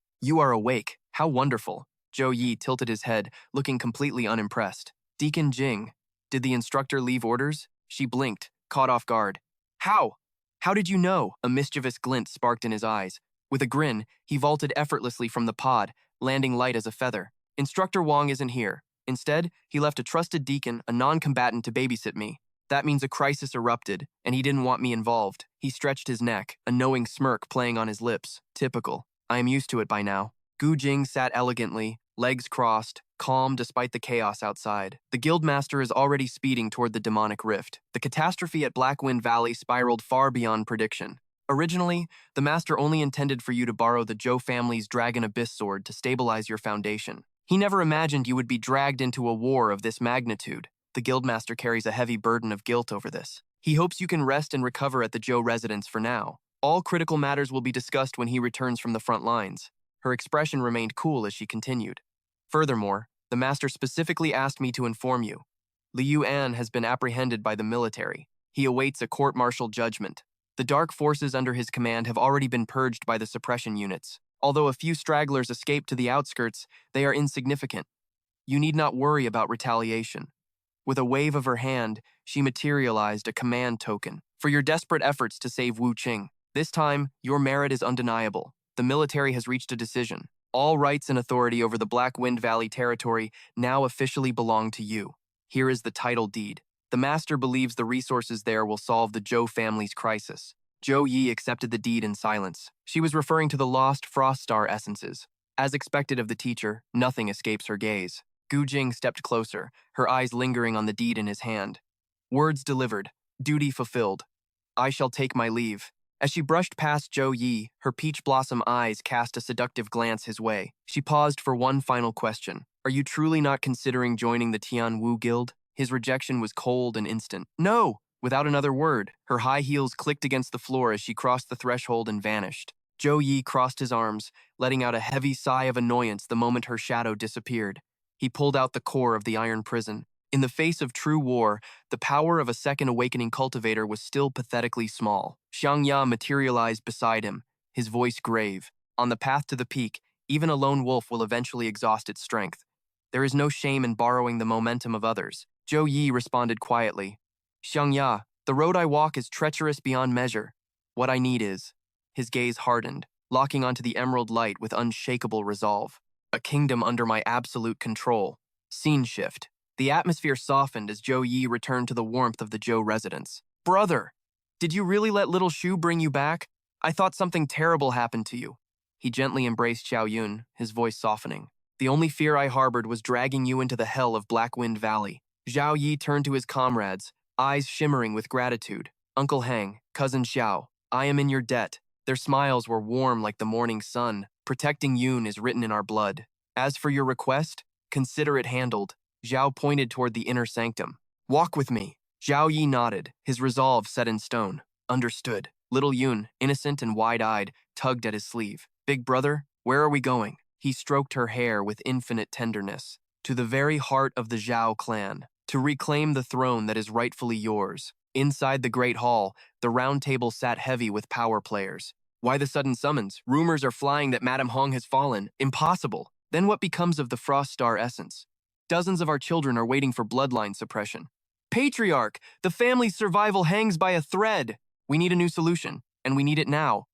awake. How wonderful. Zhou Yi tilted his head, looking completely unimpressed. Deacon Jing, did the instructor leave orders? She blinked, caught off guard. How? How did you know? A mischievous glint sparked in his eyes. With a grin, he vaulted effortlessly from the pod, landing light as a feather. Instructor Wang isn't here. Instead, he left a trusted deacon, a non-combatant, to babysit me. That means a crisis erupted, and he didn't want me involved. He stretched his neck, a knowing smirk playing on his lips. Typical. I am used to it by now. Gu Jing sat elegantly, legs crossed, calm despite the chaos outside. The guildmaster is already speeding toward the demonic rift. The catastrophe at Blackwind Valley spiraled far beyond prediction. Originally, the master only intended for you to borrow the Zhou family's Dragon Abyss sword to stabilize your foundation. He never imagined you would be dragged into a war of this magnitude. The guildmaster carries a heavy burden of guilt over this. He hopes you can rest and recover at the Zhou residence for now. All critical matters will be discussed when he returns from the front lines. Her expression remained cool as she continued. Furthermore, the master specifically asked me to inform you. Liu An has been apprehended by the military. He awaits a court-martial judgment. The dark forces under his command have already been purged by the suppression units. Although a few stragglers escaped to the outskirts, they are insignificant. You need not worry about retaliation. With a wave of her hand, she materialized a command token for your desperate efforts to save Wu Qing. This time, your merit is undeniable. The military has reached a decision. All rights and authority over the Blackwind Valley territory now officially belong to you. Here is the title deed. The master believes the resources there will solve the Zhou family's crisis. Zhou Yi accepted the deed in silence. She was referring to the lost Frost Star essences. As expected of the teacher, nothing escapes her gaze. Gu Jing stepped closer, her eyes lingering on the deed in his hand. Words delivered, duty fulfilled. I shall take my leave. As she brushed past Zhou Yi, her peach blossom eyes cast a seductive glance his way. She paused for one final question. Are you truly not considering joining the Tian Wu Guild? His rejection was cold and instant. No! Without another word, her high heels clicked against the floor as she crossed the threshold and vanished. Zhou Yi crossed his arms, letting out a heavy sigh of annoyance the moment her shadow disappeared. He pulled out the core of the iron prison. In the face of true war, the power of a second awakening cultivator was still pathetically small. Xiangya materialized beside him, his voice grave. On the path to the peak, even a lone wolf will eventually exhaust its strength. There is no shame in borrowing the momentum of others. Zhou Yi responded quietly. Xiangya, the road I walk is treacherous beyond measure. What I need is... His gaze hardened, locking onto the emerald light with unshakable resolve. A kingdom under my absolute control. Scene shift. The atmosphere softened as Zhou Yi returned to the warmth of the Zhou residence. Brother, did you really let little Shu bring you back? I thought something terrible happened to you. He gently embraced Xiao Yun, his voice softening. The only fear I harbored was dragging you into the hell of Black Wind Valley. Zhao Yi turned to his comrades, eyes shimmering with gratitude. Uncle Hang, Cousin Xiao, I am in your debt. Their smiles were warm like the morning sun. Protecting Yun is written in our blood. As for your request, consider it handled. Zhao pointed toward the inner sanctum. Walk with me. Zhao Yi nodded, his resolve set in stone. Understood. Little Yun, innocent and wide-eyed, tugged at his sleeve. Big brother, where are we going? He stroked her hair with infinite tenderness. To the very heart of the Zhao clan, to reclaim the throne that is rightfully yours. Inside the great hall, the round table sat heavy with power players. Why the sudden summons? Rumors are flying that Madame Hong has fallen. Impossible. Then what becomes of the Frost Star essence? Dozens of our children are waiting for bloodline suppression. Patriarch, the family's survival hangs by a thread. We need a new solution, and we need it now.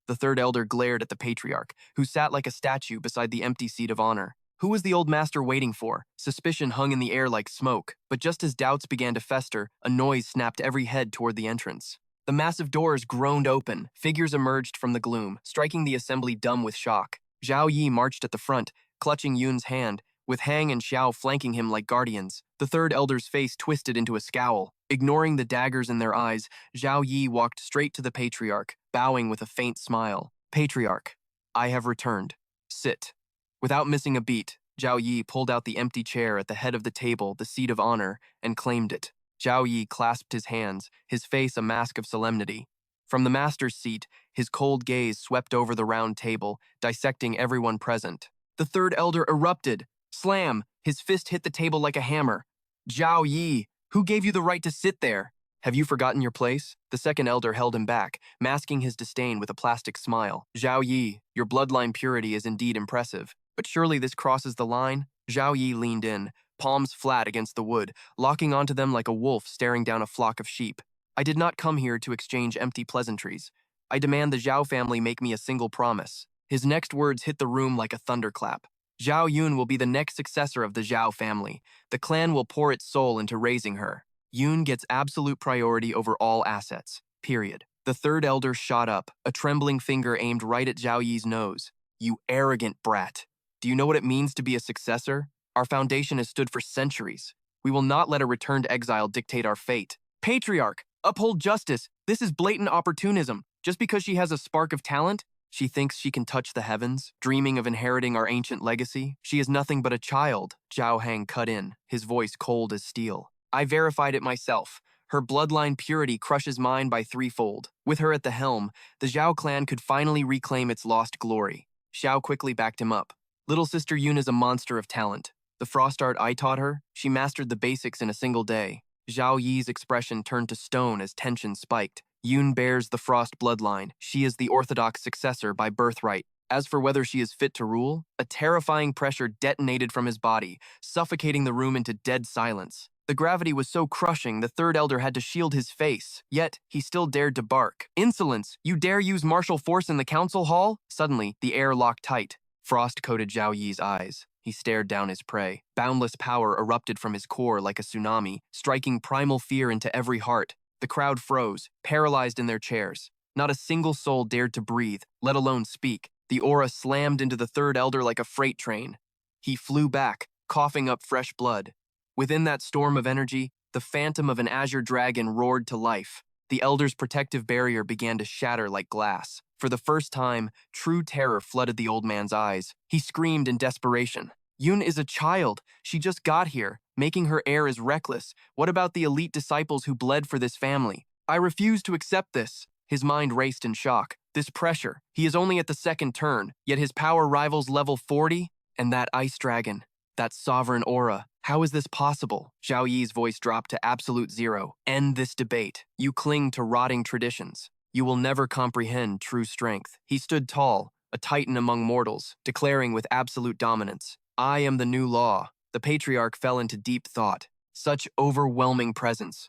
The third elder glared at the patriarch, who sat like a statue beside the empty seat of honor. Who was the old master waiting for? Suspicion hung in the air like smoke, but just as doubts began to fester, a noise snapped every head toward the entrance. The massive doors groaned open, figures emerged from the gloom, striking the assembly dumb with shock. Zhao Yi marched at the front, clutching Yun's hand, with Hang and Xiao flanking him like guardians. The third elder's face twisted into a scowl. Ignoring the daggers in their eyes, Zhao Yi walked straight to the patriarch, bowing with a faint smile. Patriarch, I have returned. Sit. Without missing a beat, Zhao Yi pulled out the empty chair at the head of the table, the seat of honor, and claimed it. Zhao Yi clasped his hands, his face a mask of solemnity. From the master's seat, his cold gaze swept over the round table, dissecting everyone present. The third elder erupted. Slam! His fist hit the table like a hammer. Zhao Yi, who gave you the right to sit there? Have you forgotten your place? The second elder held him back, masking his disdain with a plastic smile. Zhao Yi, your bloodline purity is indeed impressive, but surely this crosses the line? Zhao Yi leaned in, palms flat against the wood, locking onto them like a wolf staring down a flock of sheep. I did not come here to exchange empty pleasantries. I demand the Zhao family make me a single promise. His next words hit the room like a thunderclap. Zhao Yun will be the next successor of the Zhao family. The clan will pour its soul into raising her. Yun gets absolute priority over all assets. Period. The third elder shot up, a trembling finger aimed right at Zhao Yi's nose. You arrogant brat. Do you know what it means to be a successor? Our foundation has stood for centuries. We will not let a returned exile dictate our fate. Patriarch, uphold justice. This is blatant opportunism. Just because she has a spark of talent, she thinks she can touch the heavens, dreaming of inheriting our ancient legacy. She is nothing but a child. Zhao Hang cut in, his voice cold as steel. I verified it myself. Her bloodline purity crushes mine by threefold. With her at the helm, the Zhao clan could finally reclaim its lost glory. Xiao quickly backed him up. Little sister Yun is a monster of talent. The frost art I taught her, she mastered the basics in a single day. Zhao Yi's expression turned to stone as tension spiked. Yun bears the frost bloodline. She is the orthodox successor by birthright. As for whether she is fit to rule, a terrifying pressure detonated from his body, suffocating the room into dead silence. The gravity was so crushing, the third elder had to shield his face. Yet, he still dared to bark. Insolence! You dare use martial force in the council hall? Suddenly, the air locked tight. Frost coated Zhao Yi's eyes. He stared down his prey. Boundless power erupted from his core like a tsunami, striking primal fear into every heart. The crowd froze, paralyzed in their chairs. Not a single soul dared to breathe, let alone speak. The aura slammed into the third elder like a freight train. He flew back, coughing up fresh blood. Within that storm of energy, the phantom of an azure dragon roared to life. The elder's protective barrier began to shatter like glass. For the first time, true terror flooded the old man's eyes. He screamed in desperation. Yun is a child. She just got here. Making her heir is reckless. What about the elite disciples who bled for this family? I refuse to accept this. His mind raced in shock. This pressure. He is only at the second turn, yet his power rivals level 40? And that ice dragon. That sovereign aura. How is this possible? Zhao Yi's voice dropped to absolute zero. End this debate. You cling to rotting traditions. You will never comprehend true strength. He stood tall, a titan among mortals, declaring with absolute dominance. I am the new law. The patriarch fell into deep thought. Such overwhelming presence,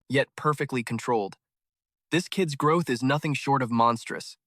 yet perfectly controlled. This kid's growth is nothing short of monstrous.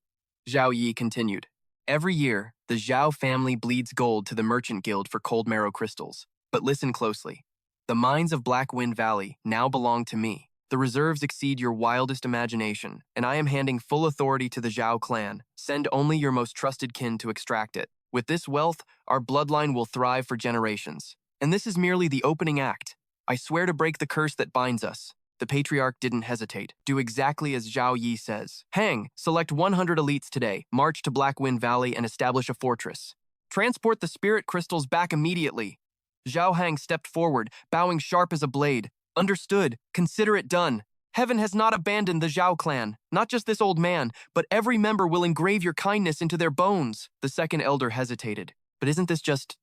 Zhao Yi continued. Every year, the Zhao family bleeds gold to the Merchant Guild for cold marrow crystals. But listen closely. The mines of Black Wind Valley now belong to me. The reserves exceed your wildest imagination, and I am handing full authority to the Zhao clan. Send only your most trusted kin to extract it. With this wealth, our bloodline will thrive for generations. And this is merely the opening act. I swear to break the curse that binds us. The patriarch didn't hesitate. Do exactly as Zhao Yi says. Hang, select 100 elites today, march to Blackwind Valley and establish a fortress. Transport the spirit crystals back immediately. Zhao Hang stepped forward, bowing sharp as a blade. Understood. Consider it done. Heaven has not abandoned the Zhao clan. Not just this old man, but every member will engrave your kindness into their bones. The second elder hesitated. But isn't this just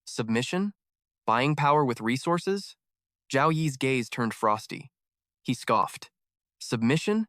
submission? Buying power with resources? Zhao Yi's gaze turned frosty. He scoffed. Submission?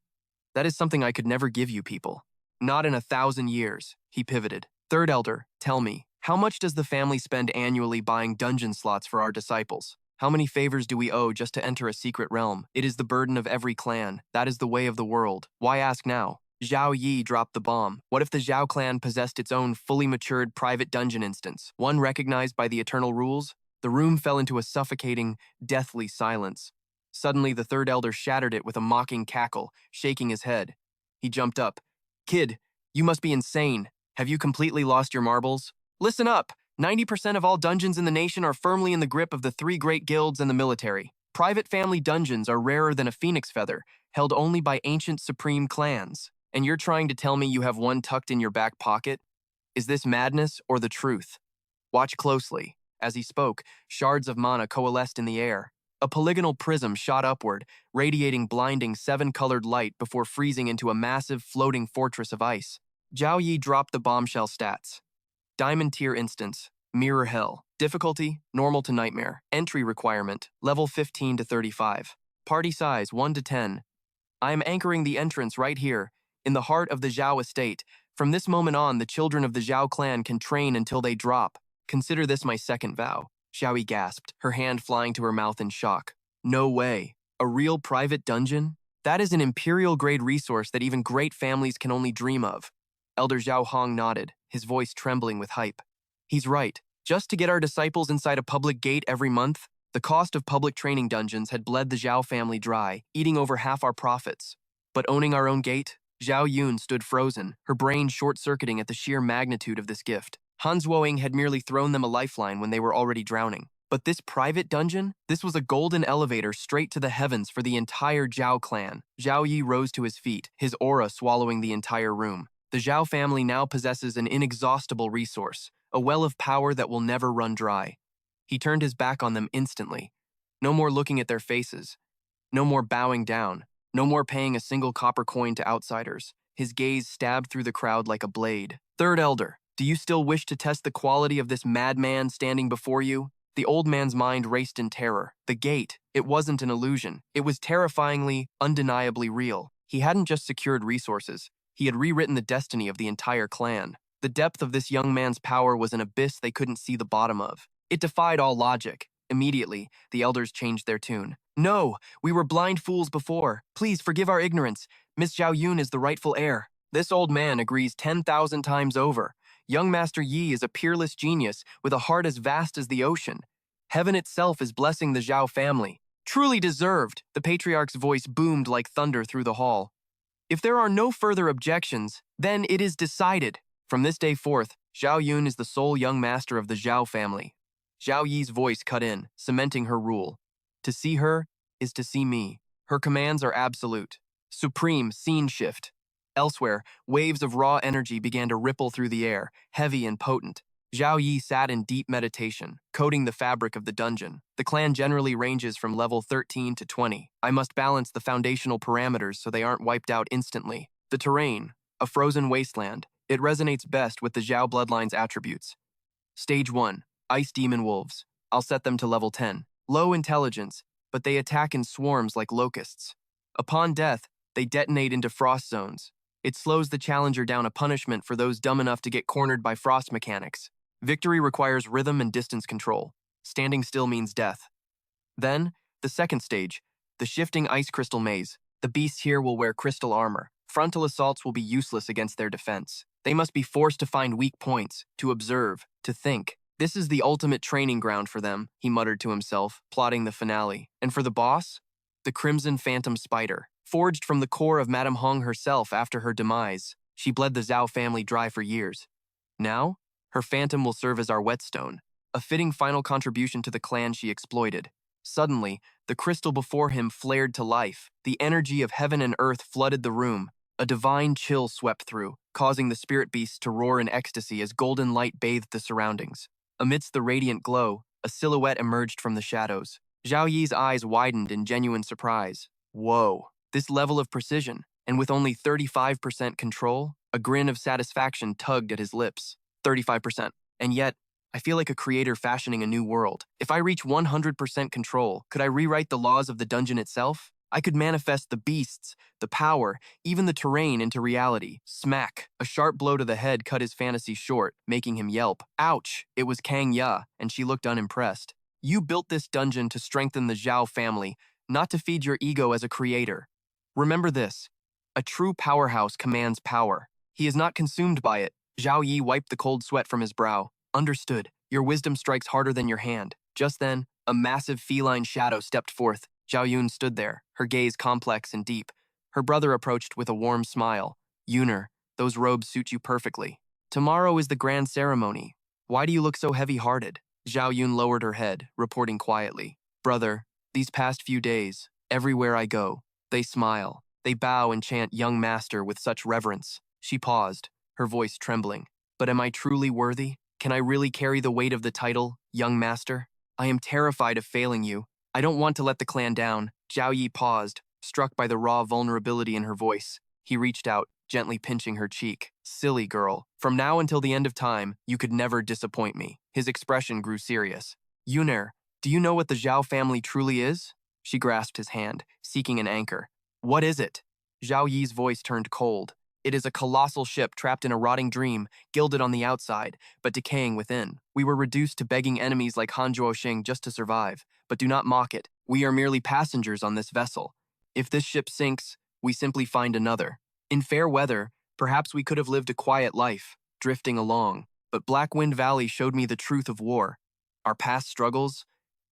That is something I could never give you people. Not in 1,000 years. He pivoted. Third elder, tell me, how much does the family spend annually buying dungeon slots for our disciples? How many favors do we owe just to enter a secret realm? It is the burden of every clan. That is the way of the world. Why ask now? Zhao Yi dropped the bomb. What if the Zhao clan possessed its own fully matured private dungeon instance, one recognized by the eternal rules? The room fell into a suffocating, deathly silence. Suddenly, the third elder shattered it with a mocking cackle, shaking his head. He jumped up. Kid, you must be insane. Have you completely lost your marbles? Listen up. 90% of all dungeons in the nation are firmly in the grip of the 3 great guilds and the military. Private family dungeons are rarer than a phoenix feather, held only by ancient supreme clans. And you're trying to tell me you have one tucked in your back pocket? Is this madness or the truth? Watch closely. As he spoke, shards of mana coalesced in the air. A polygonal prism shot upward, radiating blinding 7-colored light before freezing into a massive floating fortress of ice. Zhao Yi dropped the bombshell stats. Diamond tier instance, Mirror Hell. Difficulty, normal to nightmare. Entry requirement, level 15 to 35. Party size, 1 to 10. I am anchoring the entrance right here, in the heart of the Zhao estate. From this moment on, the children of the Zhao clan can train until they drop. Consider this my second vow. Xiaoyi gasped, her hand flying to her mouth in shock. No way. A real private dungeon? That is an imperial-grade resource that even great families can only dream of. Elder Zhao Hong nodded, his voice trembling with hype. He's right. Just to get our disciples inside a public gate every month, the cost of public training dungeons had bled the Zhao family dry, eating over half our profits. But owning our own gate? Zhao Yun stood frozen, her brain short-circuiting at the sheer magnitude of this gift. Hans Woing had merely thrown them a lifeline when they were already drowning. But this private dungeon? This was a golden elevator straight to the heavens for the entire Zhao clan. Zhao Yi rose to his feet, his aura swallowing the entire room. The Zhao family now possesses an inexhaustible resource, a well of power that will never run dry. He turned his back on them instantly. No more looking at their faces. No more bowing down. No more paying a single copper coin to outsiders. His gaze stabbed through the crowd like a blade. Third elder, do you still wish to test the quality of this madman standing before you? The old man's mind raced in terror. The gate, it wasn't an illusion. It was terrifyingly, undeniably real. He hadn't just secured resources. He had rewritten the destiny of the entire clan. The depth of this young man's power was an abyss they couldn't see the bottom of. It defied all logic. Immediately, the elders changed their tune. No, we were blind fools before. Please forgive our ignorance. Miss Zhao Yun is the rightful heir. This old man agrees 10,000 times over. Young Master Yi is a peerless genius with a heart as vast as the ocean. Heaven itself is blessing the Zhao family. Truly deserved, the patriarch's voice boomed like thunder through the hall. If there are no further objections, then it is decided. From this day forth, Zhao Yun is the sole young master of the Zhao family. Zhao Yi's voice cut in, cementing her rule. To see her is to see me. Her commands are absolute. Supreme scene shift. Elsewhere, waves of raw energy began to ripple through the air, heavy and potent. Zhao Yi sat in deep meditation, coating the fabric of the dungeon. The clan generally ranges from level 13 to 20. I must balance the foundational parameters so they aren't wiped out instantly. The terrain, a frozen wasteland, it resonates best with the Zhao bloodline's attributes. Stage 1, Ice Demon Wolves. I'll set them to level 10. Low intelligence, but they attack in swarms like locusts. Upon death, they detonate into frost zones. It slows the challenger down, a punishment for those dumb enough to get cornered by frost mechanics. Victory requires rhythm and distance control. Standing still means death. Then, the second stage, the shifting ice crystal maze. The beasts here will wear crystal armor. Frontal assaults will be useless against their defense. They must be forced to find weak points, to observe, to think. This is the ultimate training ground for them, he muttered to himself, plotting the finale. And for the boss? the Crimson Phantom Spider. Forged from the core of Madame Hong herself after her demise, she bled the Zhao family dry for years. Now, her phantom will serve as our whetstone, a fitting final contribution to the clan she exploited. Suddenly, the crystal before him flared to life. The energy of heaven and earth flooded the room. A divine chill swept through, causing the spirit beasts to roar in ecstasy as golden light bathed the surroundings. Amidst the radiant glow, a silhouette emerged from the shadows. Zhao Yi's eyes widened in genuine surprise. Whoa, this level of precision, and with only 35% control, a grin of satisfaction tugged at his lips. 35%. And yet, I feel like a creator fashioning a new world. If I reach 100% control, could I rewrite the laws of the dungeon itself? I could manifest the beasts, the power, even the terrain into reality. Smack! A sharp blow to the head cut his fantasy short, making him yelp. Ouch! It was Kang Ya, and she looked unimpressed. You built this dungeon to strengthen the Zhao family, not to feed your ego as a creator. Remember this. A true powerhouse commands power. He is not consumed by it. Zhao Yi wiped the cold sweat from his brow. Understood. Your wisdom strikes harder than your hand. Just then, a massive feline shadow stepped forth. Zhao Yun stood there, her gaze complex and deep. Her brother approached with a warm smile. Yuner, those robes suit you perfectly. Tomorrow is the grand ceremony. Why do you look so heavy-hearted? Zhao Yun lowered her head, reporting quietly. Brother, these past few days, everywhere I go, they smile. They bow and chant young master with such reverence. She paused, her voice trembling. But am I truly worthy? Can I really carry the weight of the title, young master? I am terrified of failing you. I don't want to let the clan down. Zhao Yi paused, struck by the raw vulnerability in her voice. He reached out, gently pinching her cheek. Silly girl. From now until the end of time, you could never disappoint me. His expression grew serious. Yuner, do you know what the Zhao family truly is? She grasped his hand, seeking an anchor. What is it? Zhao Yi's voice turned cold. It is a colossal ship trapped in a rotting dream, gilded on the outside, but decaying within. We were reduced to begging enemies like Han Zhuoxing just to survive, but do not mock it. We are merely passengers on this vessel. If this ship sinks, we simply find another. In fair weather, perhaps we could have lived a quiet life, drifting along, but Blackwind Valley showed me the truth of war. Our past struggles?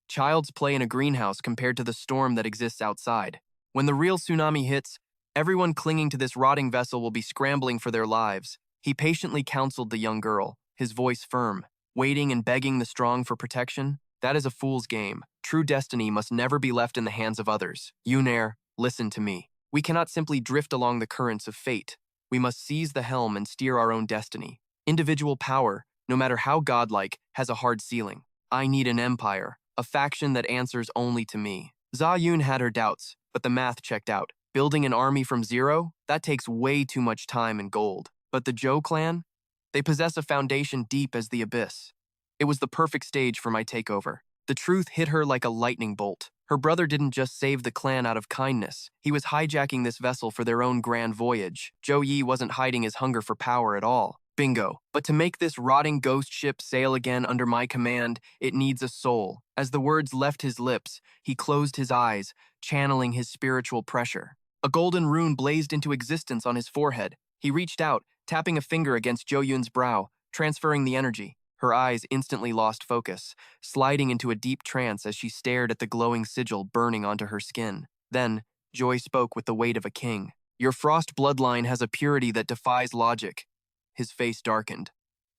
Child's play in a greenhouse compared to the storm that exists outside. When the real tsunami hits, everyone clinging to this rotting vessel will be scrambling for their lives. He patiently counseled the young girl, his voice firm. Waiting and begging the strong for protection? That is a fool's game. True destiny must never be left in the hands of others. Yuner, listen to me. We cannot simply drift along the currents of fate. We must seize the helm and steer our own destiny. Individual power, no matter how godlike, has a hard ceiling. I need an empire, a faction that answers only to me. Zha Yun had her doubts, but the math checked out. Building an army from zero? That takes way too much time and gold. But the Zhou clan? They possess a foundation deep as the abyss. It was the perfect stage for my takeover. The truth hit her like a lightning bolt. Her brother didn't just save the clan out of kindness. He was hijacking this vessel for their own grand voyage. Zhou Yi wasn't hiding his hunger for power at all. Bingo. But to make this rotting ghost ship sail again under my command, it needs a soul. As the words left his lips, he closed his eyes, channeling his spiritual pressure. A golden rune blazed into existence on his forehead. He reached out, tapping a finger against Zhou Yun's brow, transferring the energy. Her eyes instantly lost focus, sliding into a deep trance as she stared at the glowing sigil burning onto her skin. Then, Joy spoke with the weight of a king. Your frost bloodline has a purity that defies logic. His face darkened.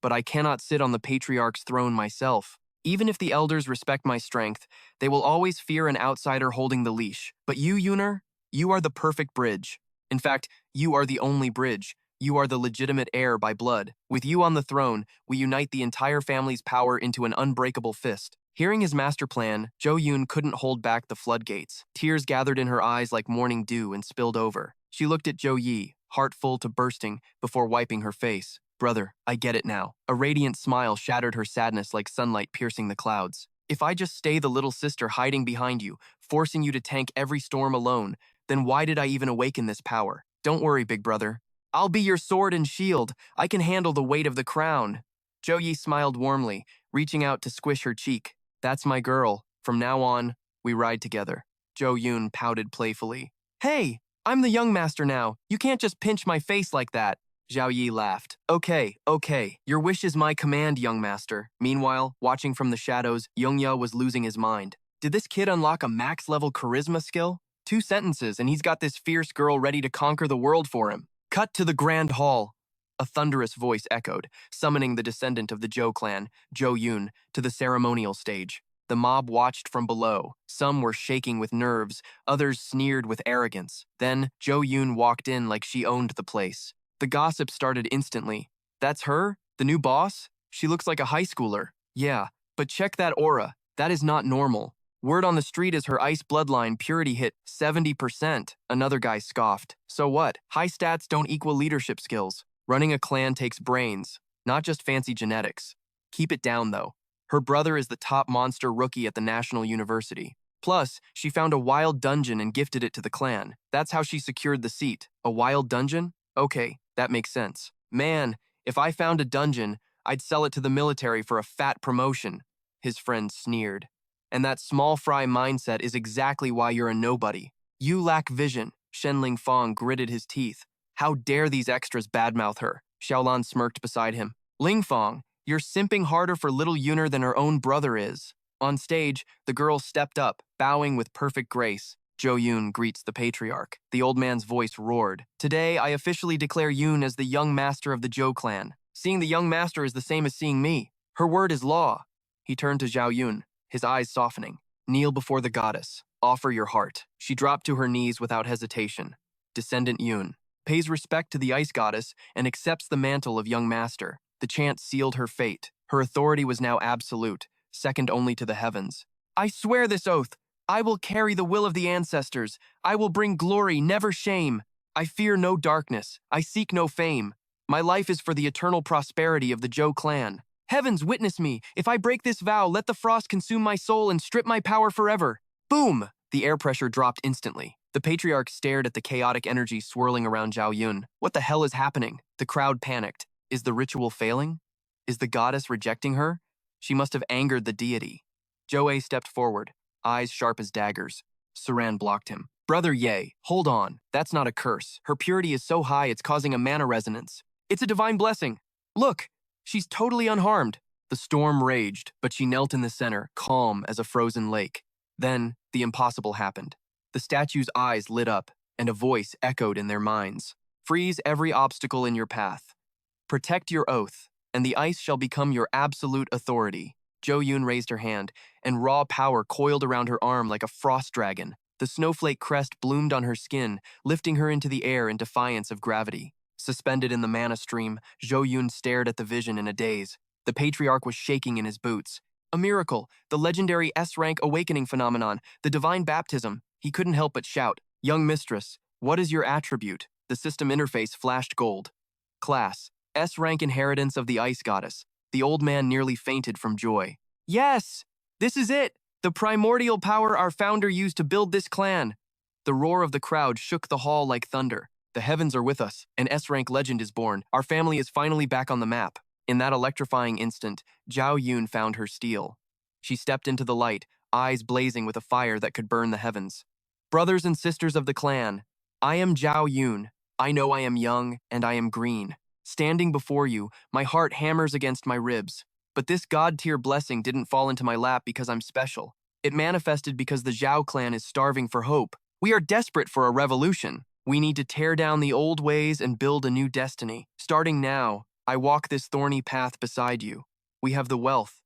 But I cannot sit on the patriarch's throne myself. Even if the elders respect my strength, they will always fear an outsider holding the leash. But you, Yuner, you are the perfect bridge. In fact, you are the only bridge. You are the legitimate heir by blood. With you on the throne, we unite the entire family's power into an unbreakable fist. Hearing his master plan, Zhou Yun couldn't hold back the floodgates. Tears gathered in her eyes like morning dew and spilled over. She looked at Zhou Yi, heart full to bursting, before wiping her face. Brother, I get it now. A radiant smile shattered her sadness like sunlight piercing the clouds. If I just stay the little sister hiding behind you, forcing you to tank every storm alone, then why did I even awaken this power? Don't worry, big brother. I'll be your sword and shield. I can handle the weight of the crown. Zhou Yi smiled warmly, reaching out to squish her cheek. That's my girl. From now on, we ride together. Zhou Yun pouted playfully. Hey, I'm the young master now. You can't just pinch my face like that. Zhao Yi laughed. Okay. Your wish is my command, young master. Meanwhile, watching from the shadows, Yongya was losing his mind. Did this kid unlock a max-level charisma skill? 2 sentences, and he's got this fierce girl ready to conquer the world for him. Cut to the Grand Hall. A thunderous voice echoed, summoning the descendant of the Zhou clan, Zhou Yun, to the ceremonial stage. The mob watched from below. Some were shaking with nerves, others sneered with arrogance. Then, Zhou Yun walked in like she owned the place. The gossip started instantly. That's her? The new boss? She looks like a high schooler. Yeah, but check that aura. That is not normal. Word on the street is her ice bloodline purity hit 70%. Another guy scoffed. So what? High stats don't equal leadership skills. Running a clan takes brains, not just fancy genetics. Keep it down, though. Her brother is the top monster rookie at the National University. Plus, she found a wild dungeon and gifted it to the clan. That's how she secured the seat. A wild dungeon? Okay, that makes sense. Man, if I found a dungeon, I'd sell it to the military for a fat promotion. His friend sneered. And that small fry mindset is exactly why you're a nobody. You lack vision. Shenling Fong gritted his teeth. How dare these extras badmouth her? Xiaolan smirked beside him. Ling Fong, you're simping harder for little Yuner than her own brother is. On stage, the girl stepped up, bowing with perfect grace. Zhou Yun greets the patriarch. The old man's voice roared. Today, I officially declare Yun as the young master of the Zhou clan. Seeing the young master is the same as seeing me. Her word is law. He turned to Zhao Yun, his eyes softening. Kneel before the goddess. Offer your heart. She dropped to her knees without hesitation. Descendant Yun pays respect to the ice goddess and accepts the mantle of young master. The chant sealed her fate. Her authority was now absolute, second only to the heavens. I swear this oath. I will carry the will of the ancestors. I will bring glory, never shame. I fear no darkness. I seek no fame. My life is for the eternal prosperity of the Zhou clan. Heavens, witness me. If I break this vow, let the frost consume my soul and strip my power forever. Boom! The air pressure dropped instantly. The patriarch stared at the chaotic energy swirling around Zhao Yun. What the hell is happening? The crowd panicked. Is the ritual failing? Is the goddess rejecting her? She must have angered the deity. Zhou Ei stepped forward, eyes sharp as daggers. Saran blocked him. Brother Ye, hold on. That's not a curse. Her purity is so high it's causing a mana resonance. It's a divine blessing. Look, she's totally unharmed. The storm raged, but she knelt in the center, calm as a frozen lake. Then, the impossible happened. The statue's eyes lit up, and a voice echoed in their minds. Freeze every obstacle in your path. Protect your oath, and the ice shall become your absolute authority. Zhou Yun raised her hand, and raw power coiled around her arm like a frost dragon. The snowflake crest bloomed on her skin, lifting her into the air in defiance of gravity. Suspended in the mana stream, Zhou Yun stared at the vision in a daze. The patriarch was shaking in his boots. A miracle, the legendary S-rank awakening phenomenon, the divine baptism. He couldn't help but shout, Young mistress, what is your attribute? The system interface flashed gold. Class, S-rank inheritance of the ice goddess. The old man nearly fainted from joy. Yes! This is it! The primordial power our founder used to build this clan. The roar of the crowd shook the hall like thunder. The heavens are with us. An S-rank legend is born. Our family is finally back on the map. In that electrifying instant, Zhao Yun found her steel. She stepped into the light, eyes blazing with a fire that could burn the heavens. Brothers and sisters of the clan, I am Zhao Yun. I know I am young, and I am green. Standing before you, my heart hammers against my ribs. But this god-tier blessing didn't fall into my lap because I'm special. It manifested because the Zhao clan is starving for hope. We are desperate for a revolution. We need to tear down the old ways and build a new destiny. Starting now, I walk this thorny path beside you. We have the wealth.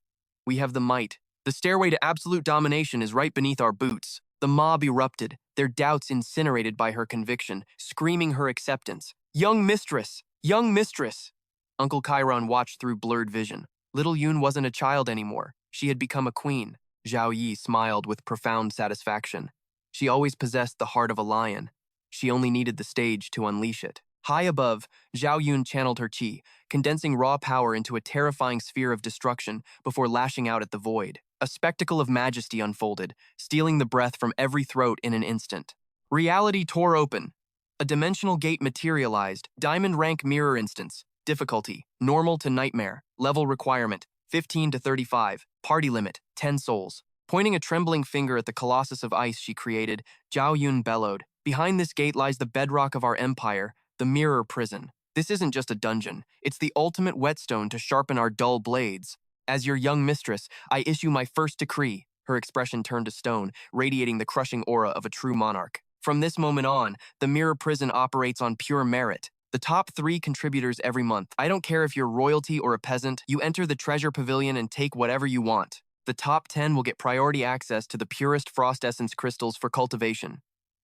We have the might. The stairway to absolute domination is right beneath our boots. The mob erupted, their doubts incinerated by her conviction, screaming her acceptance. Young mistress! Young mistress! Uncle Chiron watched through blurred vision. Little Yun wasn't a child anymore. She had become a queen. Zhao Yi smiled with profound satisfaction. She always possessed the heart of a lion. She only needed the stage to unleash it. High above, Zhao Yun channeled her qi, condensing raw power into a terrifying sphere of destruction before lashing out at the void. A spectacle of majesty unfolded, stealing the breath from every throat in an instant. Reality tore open. A dimensional gate materialized, diamond rank mirror instance. Difficulty, normal to nightmare. Level requirement, 15 to 35. Party limit, 10 souls. Pointing a trembling finger at the colossus of ice she created, Zhao Yun bellowed. Behind this gate lies the bedrock of our empire, the mirror prison. This isn't just a dungeon. It's the ultimate whetstone to sharpen our dull blades. As your young mistress, I issue my first decree. Her expression turned to stone, radiating the crushing aura of a true monarch. From this moment on, the Mirror Prison operates on pure merit. The top 3 contributors every month. I don't care if you're royalty or a peasant, you enter the treasure pavilion and take whatever you want. The top 10 will get priority access to the purest frost essence crystals for cultivation.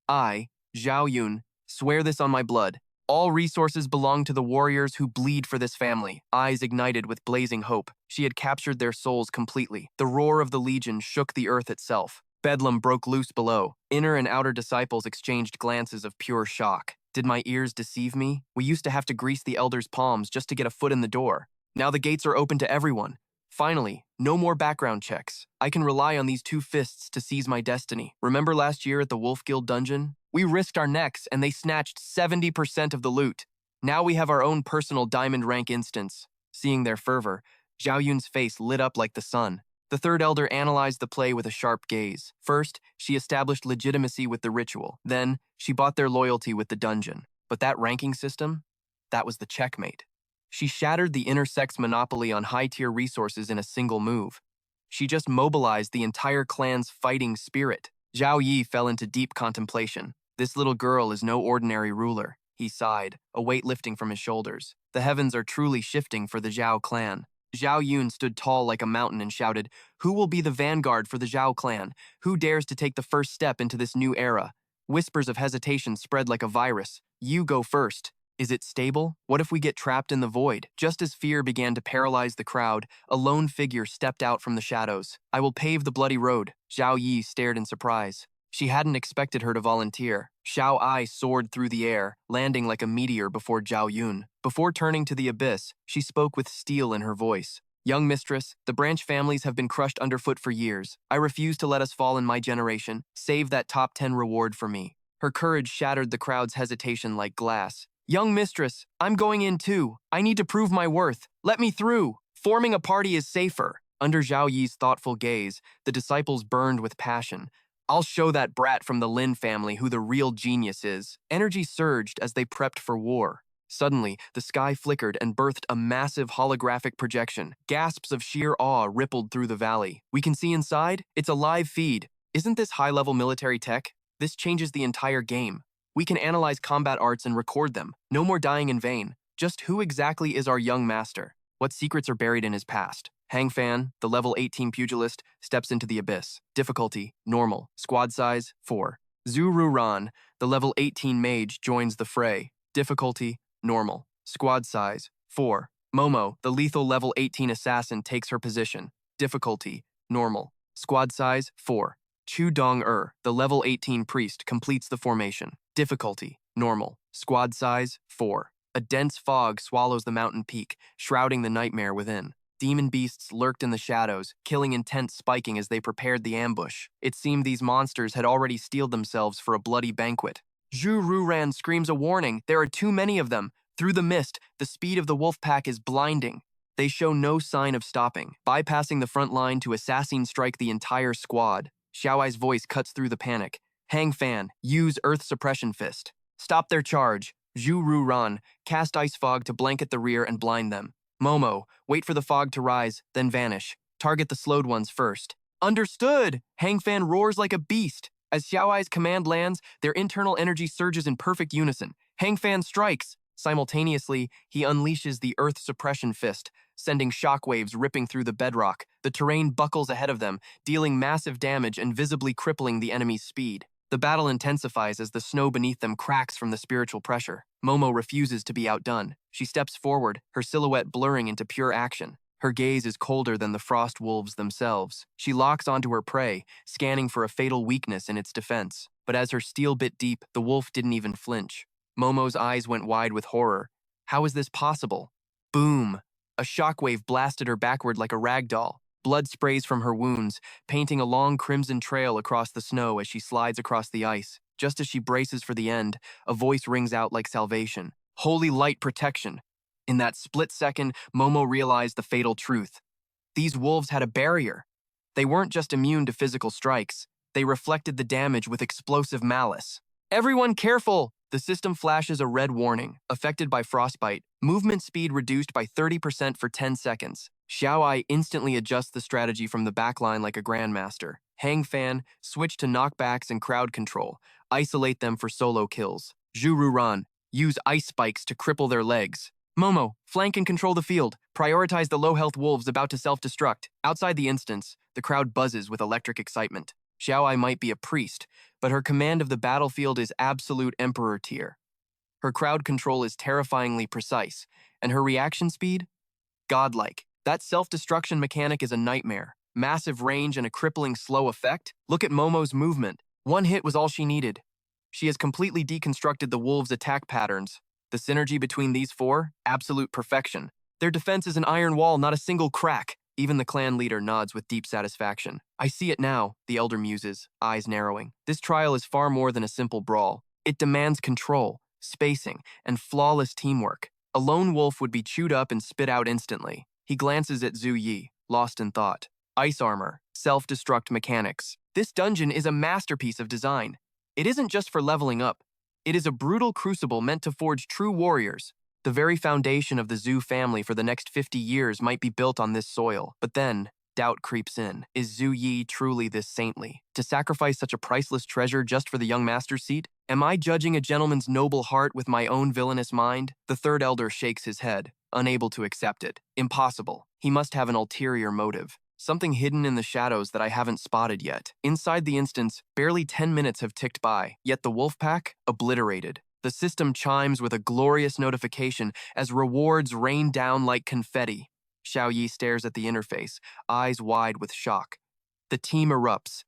I, Zhao Yun, swear this on my blood. All resources belong to the warriors who bleed for this family. Eyes ignited with blazing hope. She had captured their souls completely. The roar of the Legion shook the earth itself. Bedlam broke loose below. Inner and outer disciples exchanged glances of pure shock. Did my ears deceive me? We used to have to grease the elders' palms just to get a foot in the door. Now the gates are open to everyone. Finally, no more background checks. I can rely on these 2 fists to seize my destiny. Remember last year at the Wolf Guild dungeon? We risked our necks and they snatched 70% of the loot. Now we have our own personal diamond rank instance. Seeing their fervor, Zhao Yun's face lit up like the sun. The 3rd elder analyzed the play with a sharp gaze. First, she established legitimacy with the ritual. Then, she bought their loyalty with the dungeon. But that ranking system? That was the checkmate. She shattered the intersex monopoly on high-tier resources in a single move. She just mobilized the entire clan's fighting spirit. Zhao Yi fell into deep contemplation. This little girl is no ordinary ruler. He sighed, a weight lifting from his shoulders. The heavens are truly shifting for the Zhao clan. Zhao Yun stood tall like a mountain and shouted, "Who will be the vanguard for the Zhao clan? Who dares to take the first step into this new era?" Whispers of hesitation spread like a virus. "You go first." Is it stable? What if we get trapped in the void? Just as fear began to paralyze the crowd, a lone figure stepped out from the shadows. "I will pave the bloody road." Zhao Yi stared in surprise. She hadn't expected her to volunteer. Xiao Ai soared through the air, landing like a meteor before Zhao Yun. Before turning to the abyss, she spoke with steel in her voice. "Young mistress, the branch families have been crushed underfoot for years. I refuse to let us fall in my generation. Save that top 10 reward for me." Her courage shattered the crowd's hesitation like glass. "Young mistress, I'm going in too. I need to prove my worth. Let me through. Forming a party is safer." Under Zhao Yi's thoughtful gaze, the disciples burned with passion. "I'll show that brat from the Lin family who the real genius is." Energy surged as they prepped for war. Suddenly, the sky flickered and birthed a massive holographic projection. Gasps of sheer awe rippled through the valley. "We can see inside? It's a live feed. Isn't this high-level military tech? This changes the entire game. We can analyze combat arts and record them. No more dying in vain. Just who exactly is our young master? What secrets are buried in his past?" Hang Fan, the level 18 pugilist, steps into the abyss. Difficulty, normal. Squad size, 4. Zhu Ruran, the level 18 mage, joins the fray. Difficulty, normal. Squad size, 4. Momo, the lethal level 18 assassin, takes her position. Difficulty, normal. Squad size, 4. Chu Dong the level 18 priest, completes the formation. Difficulty, normal. Squad size, 4. A dense fog swallows the mountain peak, shrouding the nightmare within. Demon beasts lurked in the shadows, killing intent spiking as they prepared the ambush. It seemed these monsters had already steeled themselves for a bloody banquet. Zhu Ruran screams a warning. There are too many of them. Through the mist, the speed of the wolf pack is blinding. They show no sign of stopping, bypassing the front line to assassin strike the entire squad. Xiaoai's voice cuts through the panic. "Hang Fan, use Earth Suppression Fist. Stop their charge. Zhu Ruran, cast Ice Fog to blanket the rear and blind them. Momo, wait for the fog to rise, then vanish. Target the slowed ones first." "Understood!" Hang Fan roars like a beast. As Xiaoai's command lands, their internal energy surges in perfect unison. Hang Fan strikes. Simultaneously, he unleashes the Earth Suppression Fist, sending shockwaves ripping through the bedrock. The terrain buckles ahead of them, dealing massive damage and visibly crippling the enemy's speed. The battle intensifies as the snow beneath them cracks from the spiritual pressure. Momo refuses to be outdone. She steps forward, her silhouette blurring into pure action. Her gaze is colder than the frost wolves themselves. She locks onto her prey, scanning for a fatal weakness in its defense. But as her steel bit deep, the wolf didn't even flinch. Momo's eyes went wide with horror. How is this possible? Boom! A shockwave blasted her backward like a rag doll. Blood sprays from her wounds, painting a long crimson trail across the snow as she slides across the ice. Just as she braces for the end, a voice rings out like salvation. "Holy light protection." In that split second, Momo realized the fatal truth. These wolves had a barrier. They weren't just immune to physical strikes. They reflected the damage with explosive malice. "Everyone careful!" The system flashes a red warning. Affected by frostbite, movement speed reduced by 30% for 10 seconds. Xiaoai instantly adjusts the strategy from the backline like a grandmaster. Hang Fan switched to knockbacks and crowd control. Isolate them for solo kills. Zhu use ice spikes to cripple their legs. Momo, flank and control the field. Prioritize the low-health wolves about to self-destruct. Outside the instance, the crowd buzzes with electric excitement. Xiaoai might be a priest, but her command of the battlefield is absolute emperor tier. Her crowd control is terrifyingly precise, and her reaction speed? Godlike. That self-destruction mechanic is a nightmare. Massive range and a crippling slow effect? Look at Momo's movement. One hit was all she needed. She has completely deconstructed the wolves' attack patterns. The synergy between these four? Absolute perfection. Their defense is an iron wall, not a single crack. Even the clan leader nods with deep satisfaction. I see it now, the elder muses, eyes narrowing. This trial is far more than a simple brawl. It demands control, spacing, and flawless teamwork. A lone wolf would be chewed up and spit out instantly. He glances at Zhu Yi, lost in thought. Ice armor, self-destruct mechanics. This dungeon is a masterpiece of design. It isn't just for leveling up. It is a brutal crucible meant to forge true warriors. The very foundation of the Zhu family for the next 50 years might be built on this soil. But then, doubt creeps in. Is Zhu Yi truly this saintly? To sacrifice such a priceless treasure just for the young master's seat? Am I judging a gentleman's noble heart with my own villainous mind? The third elder shakes his head, unable to accept it. Impossible. He must have an ulterior motive. Something hidden in the shadows that I haven't spotted yet. Inside the instance, barely 10 minutes have ticked by, yet the wolf pack, obliterated. The system chimes with a glorious notification as rewards rain down like confetti. Xiao Yi stares at the interface, eyes wide with shock. The team erupts.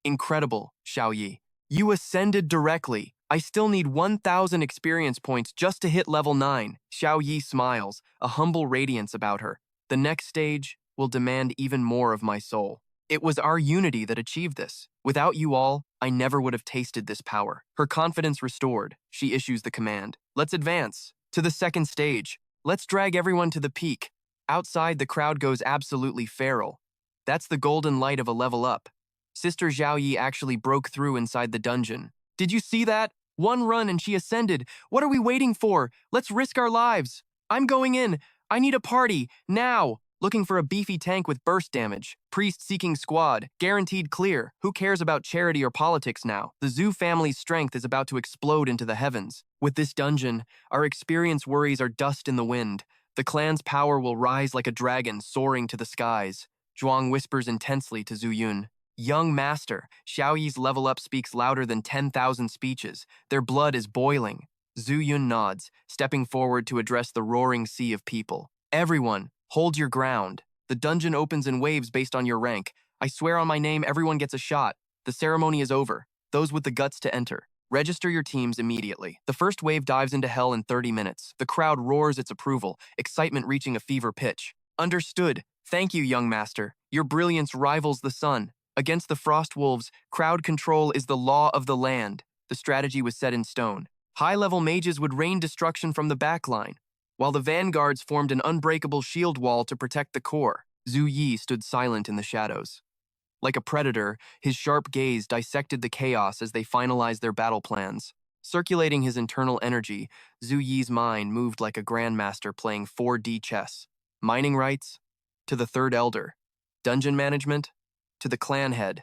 Incredible, Xiao Yi. You ascended directly. I still need 1,000 experience points just to hit level 9. Xiao Yi smiles, a humble radiance about her. The next stage will demand even more of my soul. It was our unity that achieved this. Without you all, I never would have tasted this power. Her confidence restored, she issues the command. Let's advance. To the second stage. Let's drag everyone to the peak. Outside, the crowd goes absolutely feral. That's the golden light of a level up. Sister Zhao Yi actually broke through inside the dungeon. Did you see that? One run and she ascended. What are we waiting for? Let's risk our lives. I'm going in. I need a party. Now. Looking for a beefy tank with burst damage. Priest seeking squad. Guaranteed clear. Who cares about charity or politics now? The Zhu family's strength is about to explode into the heavens. With this dungeon, our experience worries are dust in the wind. The clan's power will rise like a dragon soaring to the skies. Zhuang whispers intensely to Zhu Yun. Young master, Xiao Yi's level up speaks louder than 10,000 speeches. Their blood is boiling. Zhu Yun nods, stepping forward to address the roaring sea of people. Everyone, hold your ground. The dungeon opens in waves based on your rank. I swear on my name, everyone gets a shot. The ceremony is over. Those with the guts to enter. Register your teams immediately. The first wave dives into hell in 30 minutes. The crowd roars its approval, excitement reaching a fever pitch. Understood. Thank you, young master. Your brilliance rivals the sun. Against the frost wolves, crowd control is the law of the land. The strategy was set in stone. High-level mages would rain destruction from the backline, while the vanguards formed an unbreakable shield wall to protect the core. Zhu Yi stood silent in the shadows. Like a predator, his sharp gaze dissected the chaos as they finalized their battle plans. Circulating his internal energy, Zhu Yi's mind moved like a grandmaster playing 4D chess. Mining rights? To the third elder. Dungeon management? To the clan head.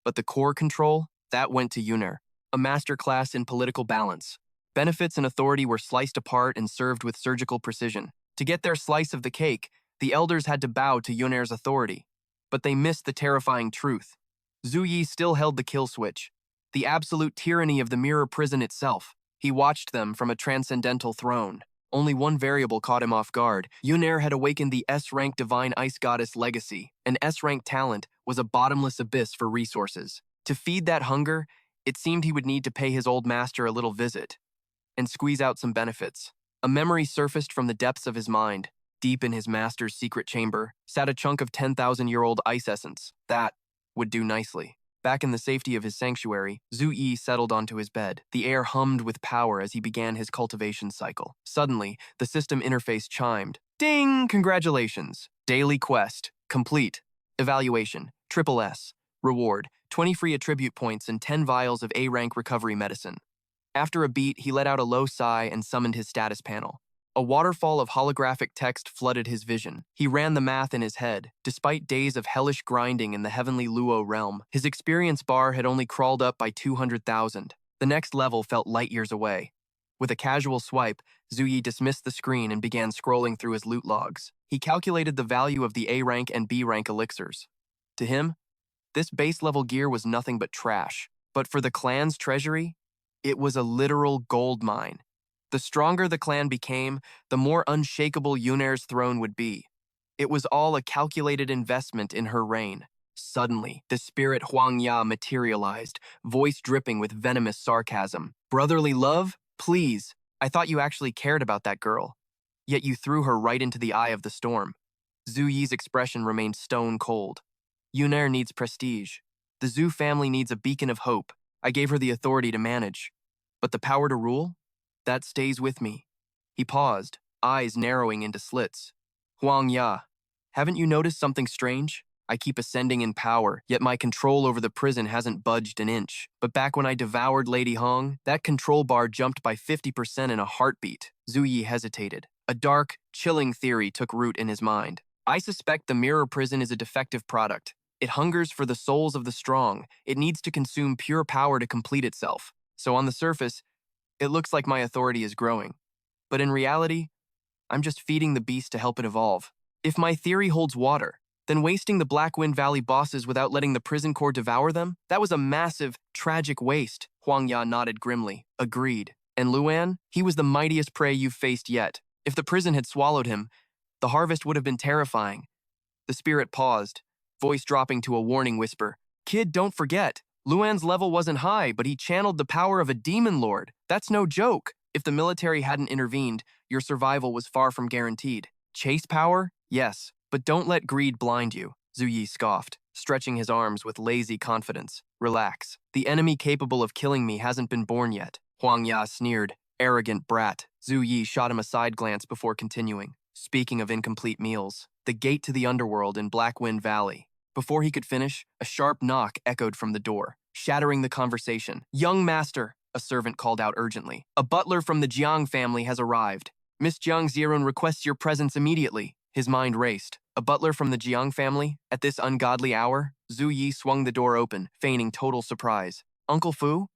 But the core control? That went to Yuner, a masterclass in political balance. Benefits and authority were sliced apart and served with surgical precision. To get their slice of the cake, the elders had to bow to Yuner's authority. But they missed the terrifying truth. Zhu Yi still held the kill switch, the absolute tyranny of the mirror prison itself. He watched them from a transcendental throne. Only one variable caught him off guard. Yuner had awakened the S-rank divine ice goddess legacy. An S-rank talent was a bottomless abyss for resources. To feed that hunger, it seemed he would need to pay his old master a little visit and squeeze out some benefits. A memory surfaced from the depths of his mind. Deep in his master's secret chamber sat a chunk of 10,000-year-old ice essence. That would do nicely. Back in the safety of his sanctuary, Zhu Yi settled onto his bed. The air hummed with power as he began his cultivation cycle. Suddenly, the system interface chimed. Ding! Congratulations. Daily quest. Complete. Evaluation. Triple S. Reward. 20 free attribute points and 10 vials of A-rank recovery medicine. After a beat, he let out a low sigh and summoned his status panel. A waterfall of holographic text flooded his vision. He ran the math in his head. Despite days of hellish grinding in the heavenly Luo realm, his experience bar had only crawled up by 200,000. The next level felt light years away. With a casual swipe, Zuyi dismissed the screen and began scrolling through his loot logs. He calculated the value of the A rank and B rank elixirs. To him, this base-level gear was nothing but trash. But for the clan's treasury, it was a literal gold mine. The stronger the clan became, the more unshakable Yuner's throne would be. It was all a calculated investment in her reign. Suddenly, the spirit Huang Ya materialized, voice dripping with venomous sarcasm. Brotherly love? Please, I thought you actually cared about that girl. Yet you threw her right into the eye of the storm. Zhu Yi's expression remained stone cold. Yuner needs prestige. The Zhu family needs a beacon of hope. I gave her the authority to manage. But the power to rule? That stays with me. He paused, eyes narrowing into slits. Huang Ya, haven't you noticed something strange? I keep ascending in power, yet my control over the prison hasn't budged an inch. But back when I devoured Lady Hong, that control bar jumped by 50% in a heartbeat. Zhu Yi hesitated. A dark, chilling theory took root in his mind. I suspect the mirror prison is a defective product. It hungers for the souls of the strong. It needs to consume pure power to complete itself. So on the surface, it looks like my authority is growing. But in reality, I'm just feeding the beast to help it evolve. If my theory holds water, then wasting the Blackwind Valley bosses without letting the prison core devour them? That was a massive, tragic waste. Huang Ya nodded grimly. Agreed. And Luan? He was the mightiest prey you've faced yet. If the prison had swallowed him, the harvest would have been terrifying. The spirit paused, voice dropping to a warning whisper. Kid, don't forget. Luan's level wasn't high, but he channeled the power of a demon lord. That's no joke. If the military hadn't intervened, your survival was far from guaranteed. Chase power? Yes, but don't let greed blind you, Zhu Yi scoffed, stretching his arms with lazy confidence. Relax. The enemy capable of killing me hasn't been born yet. Huang Ya sneered. Arrogant brat. Zhu Yi shot him a side glance before continuing. Speaking of incomplete meals, the gate to the underworld in Blackwind Valley. Before he could finish, a sharp knock echoed from the door, shattering the conversation. Young master, a servant called out urgently. A butler from the Jiang family has arrived. Miss Jiang Zirun requests your presence immediately. His mind raced. A butler from the Jiang family? At this ungodly hour? Zhu Yi swung the door open, feigning total surprise. Uncle Fu?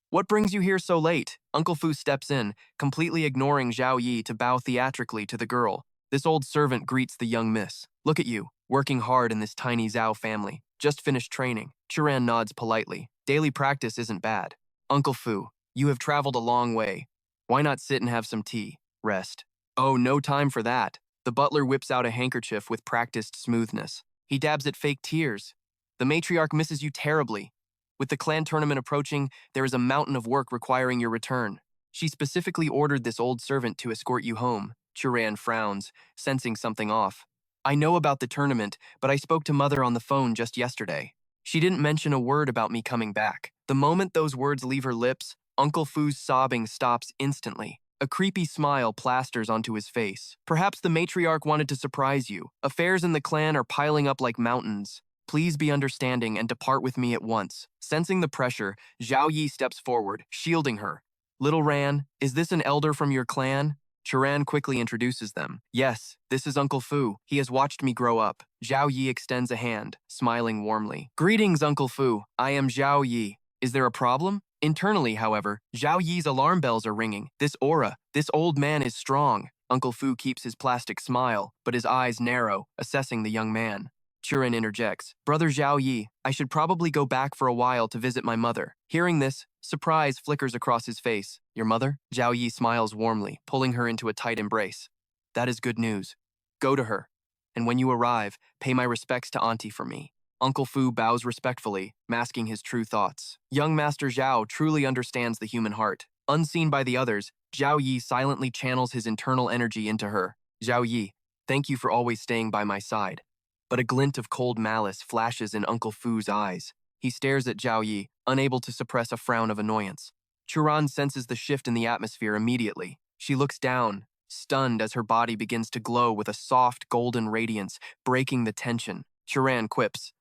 What brings you here so late? Uncle Fu steps in, completely ignoring Zhao Yi to bow theatrically to the girl. This old servant greets the young miss. Look at you, working hard in this tiny Zhao family. Just finished training. Churan nods politely. Daily practice isn't bad. Uncle Fu, you have traveled a long way. Why not sit and have some tea? Rest. Oh, no time for that. The butler whips out a handkerchief with practiced smoothness. He dabs at fake tears. The matriarch misses you terribly. With the clan tournament approaching, there is a mountain of work requiring your return. She specifically ordered this old servant to escort you home. Churan frowns, sensing something off. I know about the tournament, but I spoke to Mother on the phone just yesterday. She didn't mention a word about me coming back. The moment those words leave her lips, Uncle Fu's sobbing stops instantly. A creepy smile plasters onto his face. Perhaps the matriarch wanted to surprise you. Affairs in the clan are piling up like mountains. Please be understanding and depart with me at once. Sensing the pressure, Zhao Yi steps forward, shielding her. Little Ran, is this an elder from your clan? Churan quickly introduces them. Yes, this is Uncle Fu. He has watched me grow up. Zhao Yi extends a hand, smiling warmly. Greetings, Uncle Fu. I am Zhao Yi. Is there a problem? Internally, however, Zhao Yi's alarm bells are ringing. This aura, this old man is strong. Uncle Fu keeps his plastic smile, but his eyes narrow, assessing the young man. Churan interjects. Brother Zhao Yi, I should probably go back for a while to visit my mother. Hearing this, surprise flickers across his face. Your mother? Zhao Yi smiles warmly, pulling her into a tight embrace. That is good news. Go to her. And when you arrive, pay my respects to Auntie for me. Uncle Fu bows respectfully, masking his true thoughts. Young Master Zhao truly understands the human heart. Unseen by the others, Zhao Yi silently channels his internal energy into her. Zhao Yi, thank you for always staying by my side. But a glint of cold malice flashes in Uncle Fu's eyes. He stares at Zhao Yi, unable to suppress a frown of annoyance. Churan senses the shift in the atmosphere immediately. She looks down, stunned as her body begins to glow with a soft golden radiance, breaking the tension. Churan quips.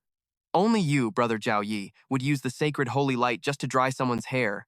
Only you, Brother Zhao Yi, would use the sacred holy light just to dry someone's hair.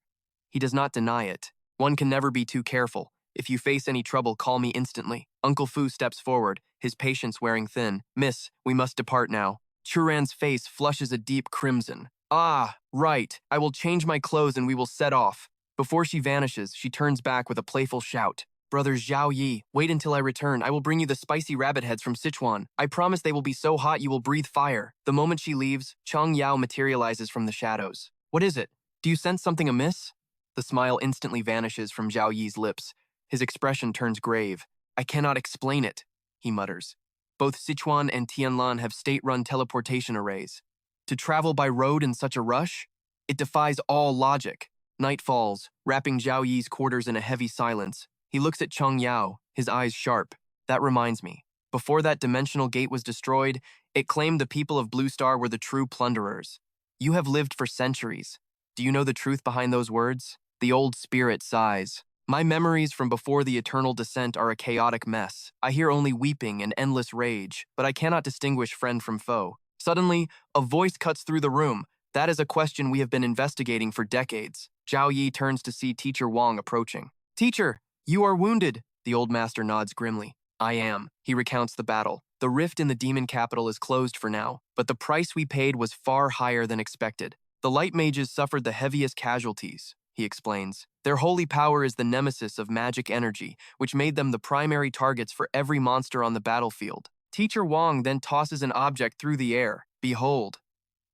He does not deny it. One can never be too careful. If you face any trouble, call me instantly. Uncle Fu steps forward, his patience wearing thin. Miss, we must depart now. Churan's face flushes a deep crimson. Ah, right. I will change my clothes and we will set off. Before she vanishes, she turns back with a playful shout. Brother Zhao Yi, wait until I return. I will bring you the spicy rabbit heads from Sichuan. I promise they will be so hot you will breathe fire. The moment she leaves, Chang Yao materializes from the shadows. What is it? Do you sense something amiss? The smile instantly vanishes from Zhao Yi's lips. His expression turns grave. I cannot explain it, he mutters. Both Sichuan and Tianlan have state-run teleportation arrays. To travel by road in such a rush? It defies all logic. Night falls, wrapping Zhao Yi's quarters in a heavy silence. He looks at Cheng Yao, his eyes sharp. That reminds me. Before that dimensional gate was destroyed, it claimed the people of Blue Star were the true plunderers. You have lived for centuries. Do you know the truth behind those words? The old spirit sighs. My memories from before the eternal descent are a chaotic mess. I hear only weeping and endless rage, but I cannot distinguish friend from foe. Suddenly, a voice cuts through the room. That is a question we have been investigating for decades. Zhao Yi turns to see Teacher Wang approaching. Teacher, you are wounded. The old master nods grimly. I am. He recounts the battle. The rift in the demon capital is closed for now, but the price we paid was far higher than expected. The light mages suffered the heaviest casualties, he explains. Their holy power is the nemesis of magic energy, which made them the primary targets for every monster on the battlefield. Teacher Wang then tosses an object through the air. Behold,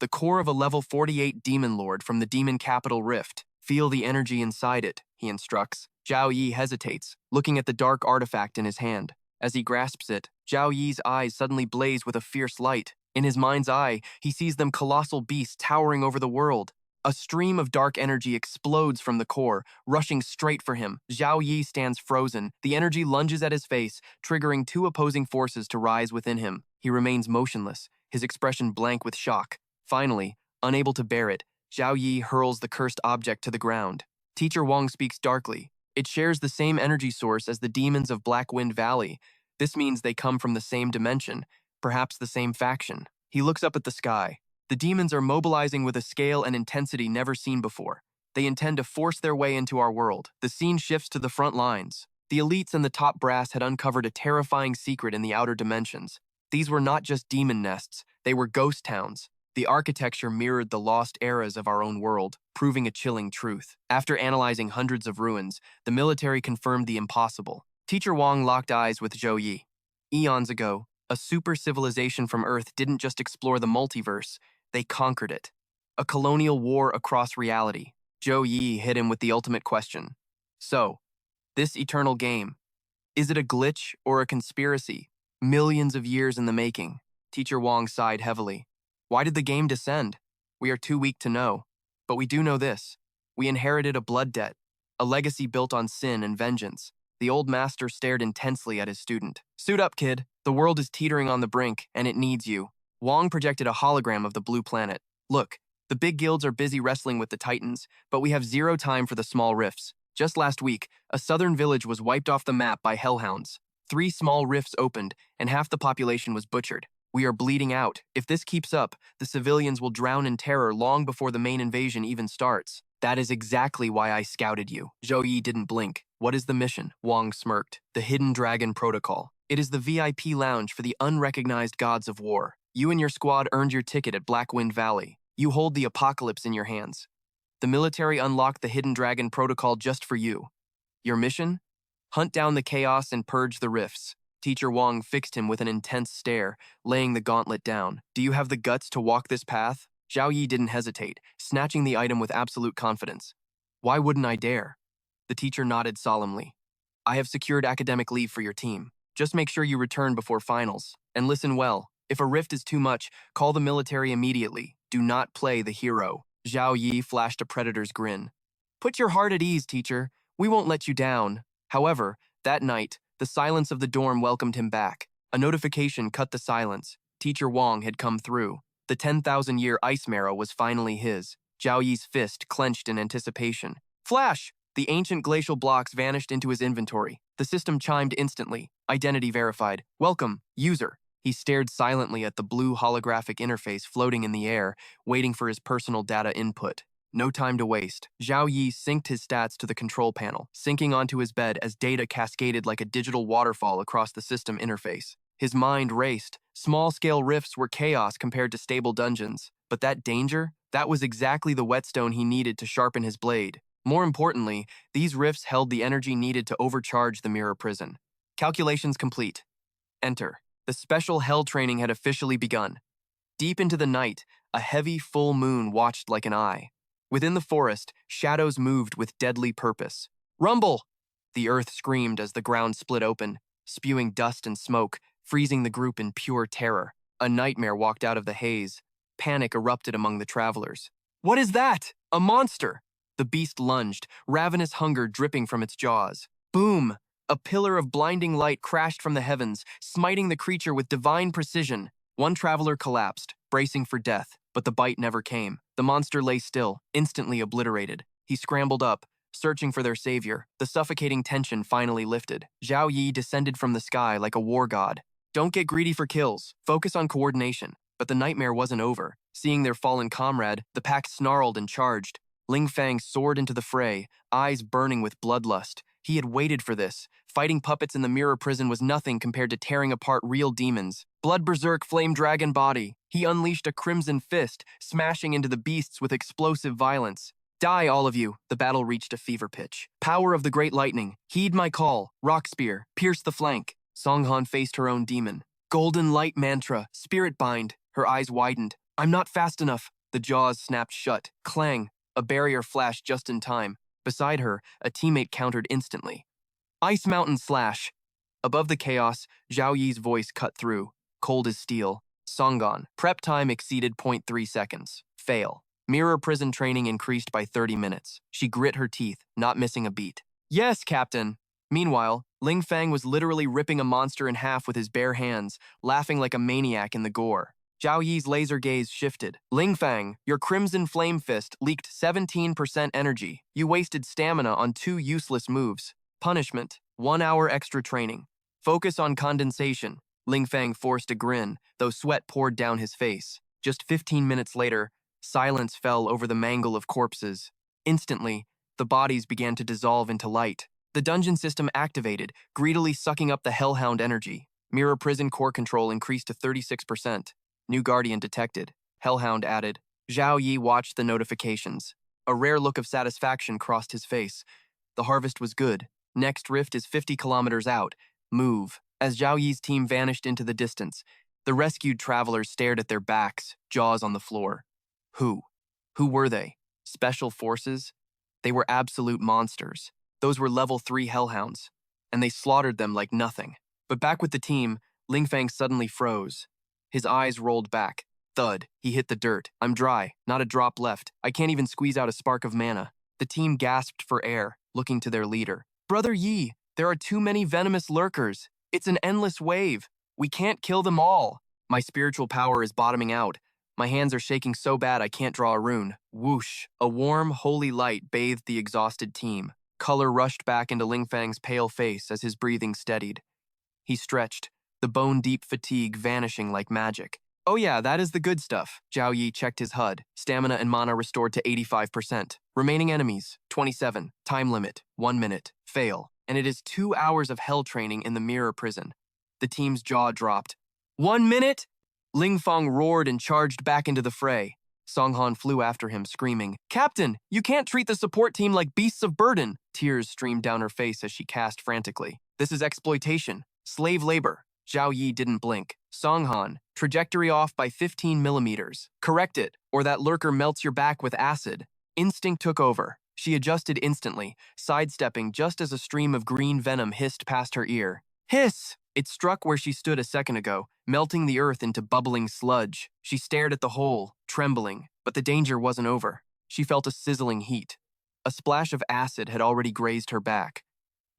the core of a level 48 demon lord from the demon capital rift. Feel the energy inside it, he instructs. Zhao Yi hesitates, looking at the dark artifact in his hand. As he grasps it, Zhao Yi's eyes suddenly blaze with a fierce light. In his mind's eye, he sees them colossal beasts towering over the world. A stream of dark energy explodes from the core, rushing straight for him. Zhao Yi stands frozen. The energy lunges at his face, triggering two opposing forces to rise within him. He remains motionless, his expression blank with shock. Finally, unable to bear it, Zhao Yi hurls the cursed object to the ground. Teacher Wang speaks darkly. It shares the same energy source as the demons of Blackwind Valley. This means they come from the same dimension, perhaps the same faction. He looks up at the sky. The demons are mobilizing with a scale and intensity never seen before. They intend to force their way into our world. The scene shifts to the front lines. The elites and the top brass had uncovered a terrifying secret in the outer dimensions. These were not just demon nests, they were ghost towns. The architecture mirrored the lost eras of our own world, proving a chilling truth. After analyzing hundreds of ruins, the military confirmed the impossible. Teacher Wang locked eyes with Zhou Yi. Eons ago, a super civilization from Earth didn't just explore the multiverse, they conquered it. A colonial war across reality. Zhou Yi hit him with the ultimate question. So, this eternal game, is it a glitch or a conspiracy? Millions of years in the making. Teacher Wang sighed heavily. Why did the game descend? We are too weak to know. But we do know this. We inherited a blood debt, a legacy built on sin and vengeance. The old master stared intensely at his student. Suit up, kid. The world is teetering on the brink, and it needs you. Wang projected a hologram of the blue planet. Look, the big guilds are busy wrestling with the titans, but we have zero time for the small rifts. Just last week, a southern village was wiped off the map by hellhounds. 3 small rifts opened, and half the population was butchered. We are bleeding out. If this keeps up, the civilians will drown in terror long before the main invasion even starts. That is exactly why I scouted you. Zhou Yi didn't blink. What is the mission? Wang smirked. The Hidden Dragon Protocol. It is the VIP lounge for the unrecognized gods of war. You and your squad earned your ticket at Blackwind Valley. You hold the apocalypse in your hands. The military unlocked the Hidden Dragon Protocol just for you. Your mission? Hunt down the chaos and purge the rifts. Teacher Wang fixed him with an intense stare, laying the gauntlet down. Do you have the guts to walk this path? Zhao Yi didn't hesitate, snatching the item with absolute confidence. Why wouldn't I dare? The teacher nodded solemnly. I have secured academic leave for your team. Just make sure you return before finals. And listen well. If a rift is too much, call the military immediately. Do not play the hero. Zhao Yi flashed a predator's grin. Put your heart at ease, teacher. We won't let you down. However, that night, the silence of the dorm welcomed him back. A notification cut the silence. Teacher Wang had come through. The 10,000-year ice marrow was finally his. Zhao Yi's fist clenched in anticipation. Flash! The ancient glacial blocks vanished into his inventory. The system chimed instantly. Identity verified. Welcome, user. He stared silently at the blue holographic interface floating in the air, waiting for his personal data input. No time to waste. Zhao Yi synced his stats to the control panel, sinking onto his bed as data cascaded like a digital waterfall across the system interface. His mind raced. Small-scale rifts were chaos compared to stable dungeons. But that danger? That was exactly the whetstone he needed to sharpen his blade. More importantly, these rifts held the energy needed to overcharge the mirror prison. Calculations complete. Enter. The special hell training had officially begun. Deep into the night, a heavy full moon watched like an eye. Within the forest, shadows moved with deadly purpose. Rumble! The earth screamed as the ground split open, spewing dust and smoke, freezing the group in pure terror. A nightmare walked out of the haze. Panic erupted among the travelers. What is that? A monster! The beast lunged, ravenous hunger dripping from its jaws. Boom! A pillar of blinding light crashed from the heavens, smiting the creature with divine precision. One traveler collapsed, bracing for death, but the bite never came. The monster lay still, instantly obliterated. He scrambled up, searching for their savior. The suffocating tension finally lifted. Zhao Yi descended from the sky like a war god. Don't get greedy for kills. Focus on coordination. But the nightmare wasn't over. Seeing their fallen comrade, the pack snarled and charged. Ling Fang soared into the fray, eyes burning with bloodlust. He had waited for this. Fighting puppets in the mirror prison was nothing compared to tearing apart real demons. Blood berserk flame dragon body. He unleashed a crimson fist, smashing into the beasts with explosive violence. Die, all of you. The battle reached a fever pitch. Power of the great lightning. Heed my call. Rock spear. Pierce the flank. Songhan faced her own demon. Golden light mantra. Spirit bind. Her eyes widened. I'm not fast enough. The jaws snapped shut. Clang. A barrier flashed just in time. Beside her, a teammate countered instantly. Ice Mountain Slash. Above the chaos, Zhao Yi's voice cut through. Cold as steel. Songhan. Prep time exceeded 0.3 seconds. Fail. Mirror prison training increased by 30 minutes. She grit her teeth, not missing a beat. Yes, Captain. Meanwhile, Ling Fang was literally ripping a monster in half with his bare hands, laughing like a maniac in the gore. Zhao Yi's laser gaze shifted. Ling Fang, your crimson flame fist leaked 17% energy. You wasted stamina on 2 useless moves. Punishment, 1 hour extra training. Focus on condensation. Ling Fang forced a grin, though sweat poured down his face. Just 15 minutes later, silence fell over the mangle of corpses. Instantly, the bodies began to dissolve into light. The dungeon system activated, greedily sucking up the hellhound energy. Mirror prison core control increased to 36%. New guardian detected. Hellhound added. Zhao Yi watched the notifications. A rare look of satisfaction crossed his face. The harvest was good. Next rift is 50 kilometers out. Move. As Zhao Yi's team vanished into the distance, the rescued travelers stared at their backs, jaws on the floor. Who? Who were they? Special forces? They were absolute monsters. Those were level 3 hellhounds, and they slaughtered them like nothing. But back with the team, Ling Fang suddenly froze. His eyes rolled back. Thud. He hit the dirt. I'm dry. Not a drop left. I can't even squeeze out a spark of mana. The team gasped for air, looking to their leader. Brother Yi, there are too many venomous lurkers. It's an endless wave. We can't kill them all. My spiritual power is bottoming out. My hands are shaking so bad I can't draw a rune. Whoosh. A warm, holy light bathed the exhausted team. Color rushed back into Ling Fang's pale face as his breathing steadied. He stretched, the bone-deep fatigue vanishing like magic. Oh yeah, that is the good stuff. Zhao Yi checked his HUD. Stamina and mana restored to 85%. Remaining enemies, 27. Time limit, 1 minute. Fail. And it is 2 hours of hell training in the mirror prison. The team's jaw dropped. 1 minute? Ling Fang roared and charged back into the fray. Songhan flew after him, screaming, Captain, you can't treat the support team like beasts of burden. Tears streamed down her face as she cast frantically. This is exploitation. Slave labor. Zhao Yi didn't blink. Songhan, trajectory off by 15 millimeters. Correct it, or that lurker melts your back with acid. Instinct took over. She adjusted instantly, sidestepping just as a stream of green venom hissed past her ear. Hiss! It struck where she stood a second ago, melting the earth into bubbling sludge. She stared at the hole, trembling, but the danger wasn't over. She felt a sizzling heat. A splash of acid had already grazed her back.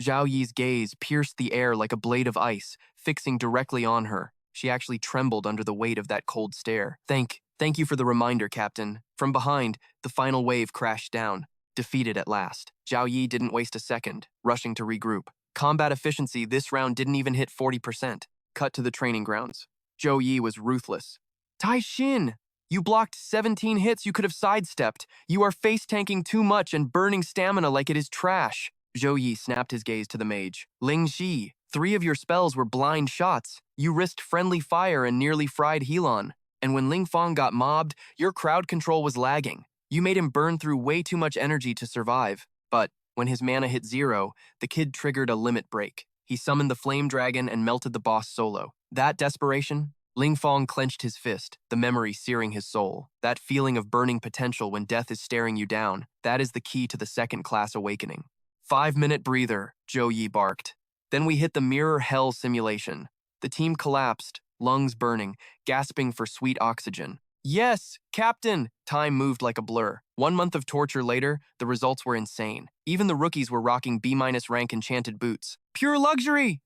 Zhao Yi's gaze pierced the air like a blade of ice, fixing directly on her. She actually trembled under the weight of that cold stare. Thank you for the reminder, Captain. From behind, the final wave crashed down, defeated at last. Zhao Yi didn't waste a second, rushing to regroup. Combat efficiency this round didn't even hit 40%. Cut to the training grounds. Zhou Yi was ruthless. Tai Xin! You blocked 17 hits you could have sidestepped. You are face-tanking too much and burning stamina like it is trash. Zhou Yi snapped his gaze to the mage. Ling Xi, 3 of your spells were blind shots. You risked friendly fire and nearly fried Heelon. And when Ling Fong got mobbed, your crowd control was lagging. You made him burn through way too much energy to survive. But when his mana hit 0, the kid triggered a limit break. He summoned the Flame Dragon and melted the boss solo. That desperation? Ling Fong clenched his fist, the memory searing his soul. That feeling of burning potential when death is staring you down, that is the key to the second-class awakening. 5-minute breather, Zhou Yi barked. Then we hit the mirror hell simulation. The team collapsed, lungs burning, gasping for sweet oxygen. Yes, Captain! Time moved like a blur. 1 month of torture later, the results were insane. Even the rookies were rocking B- rank enchanted boots. Pure luxury!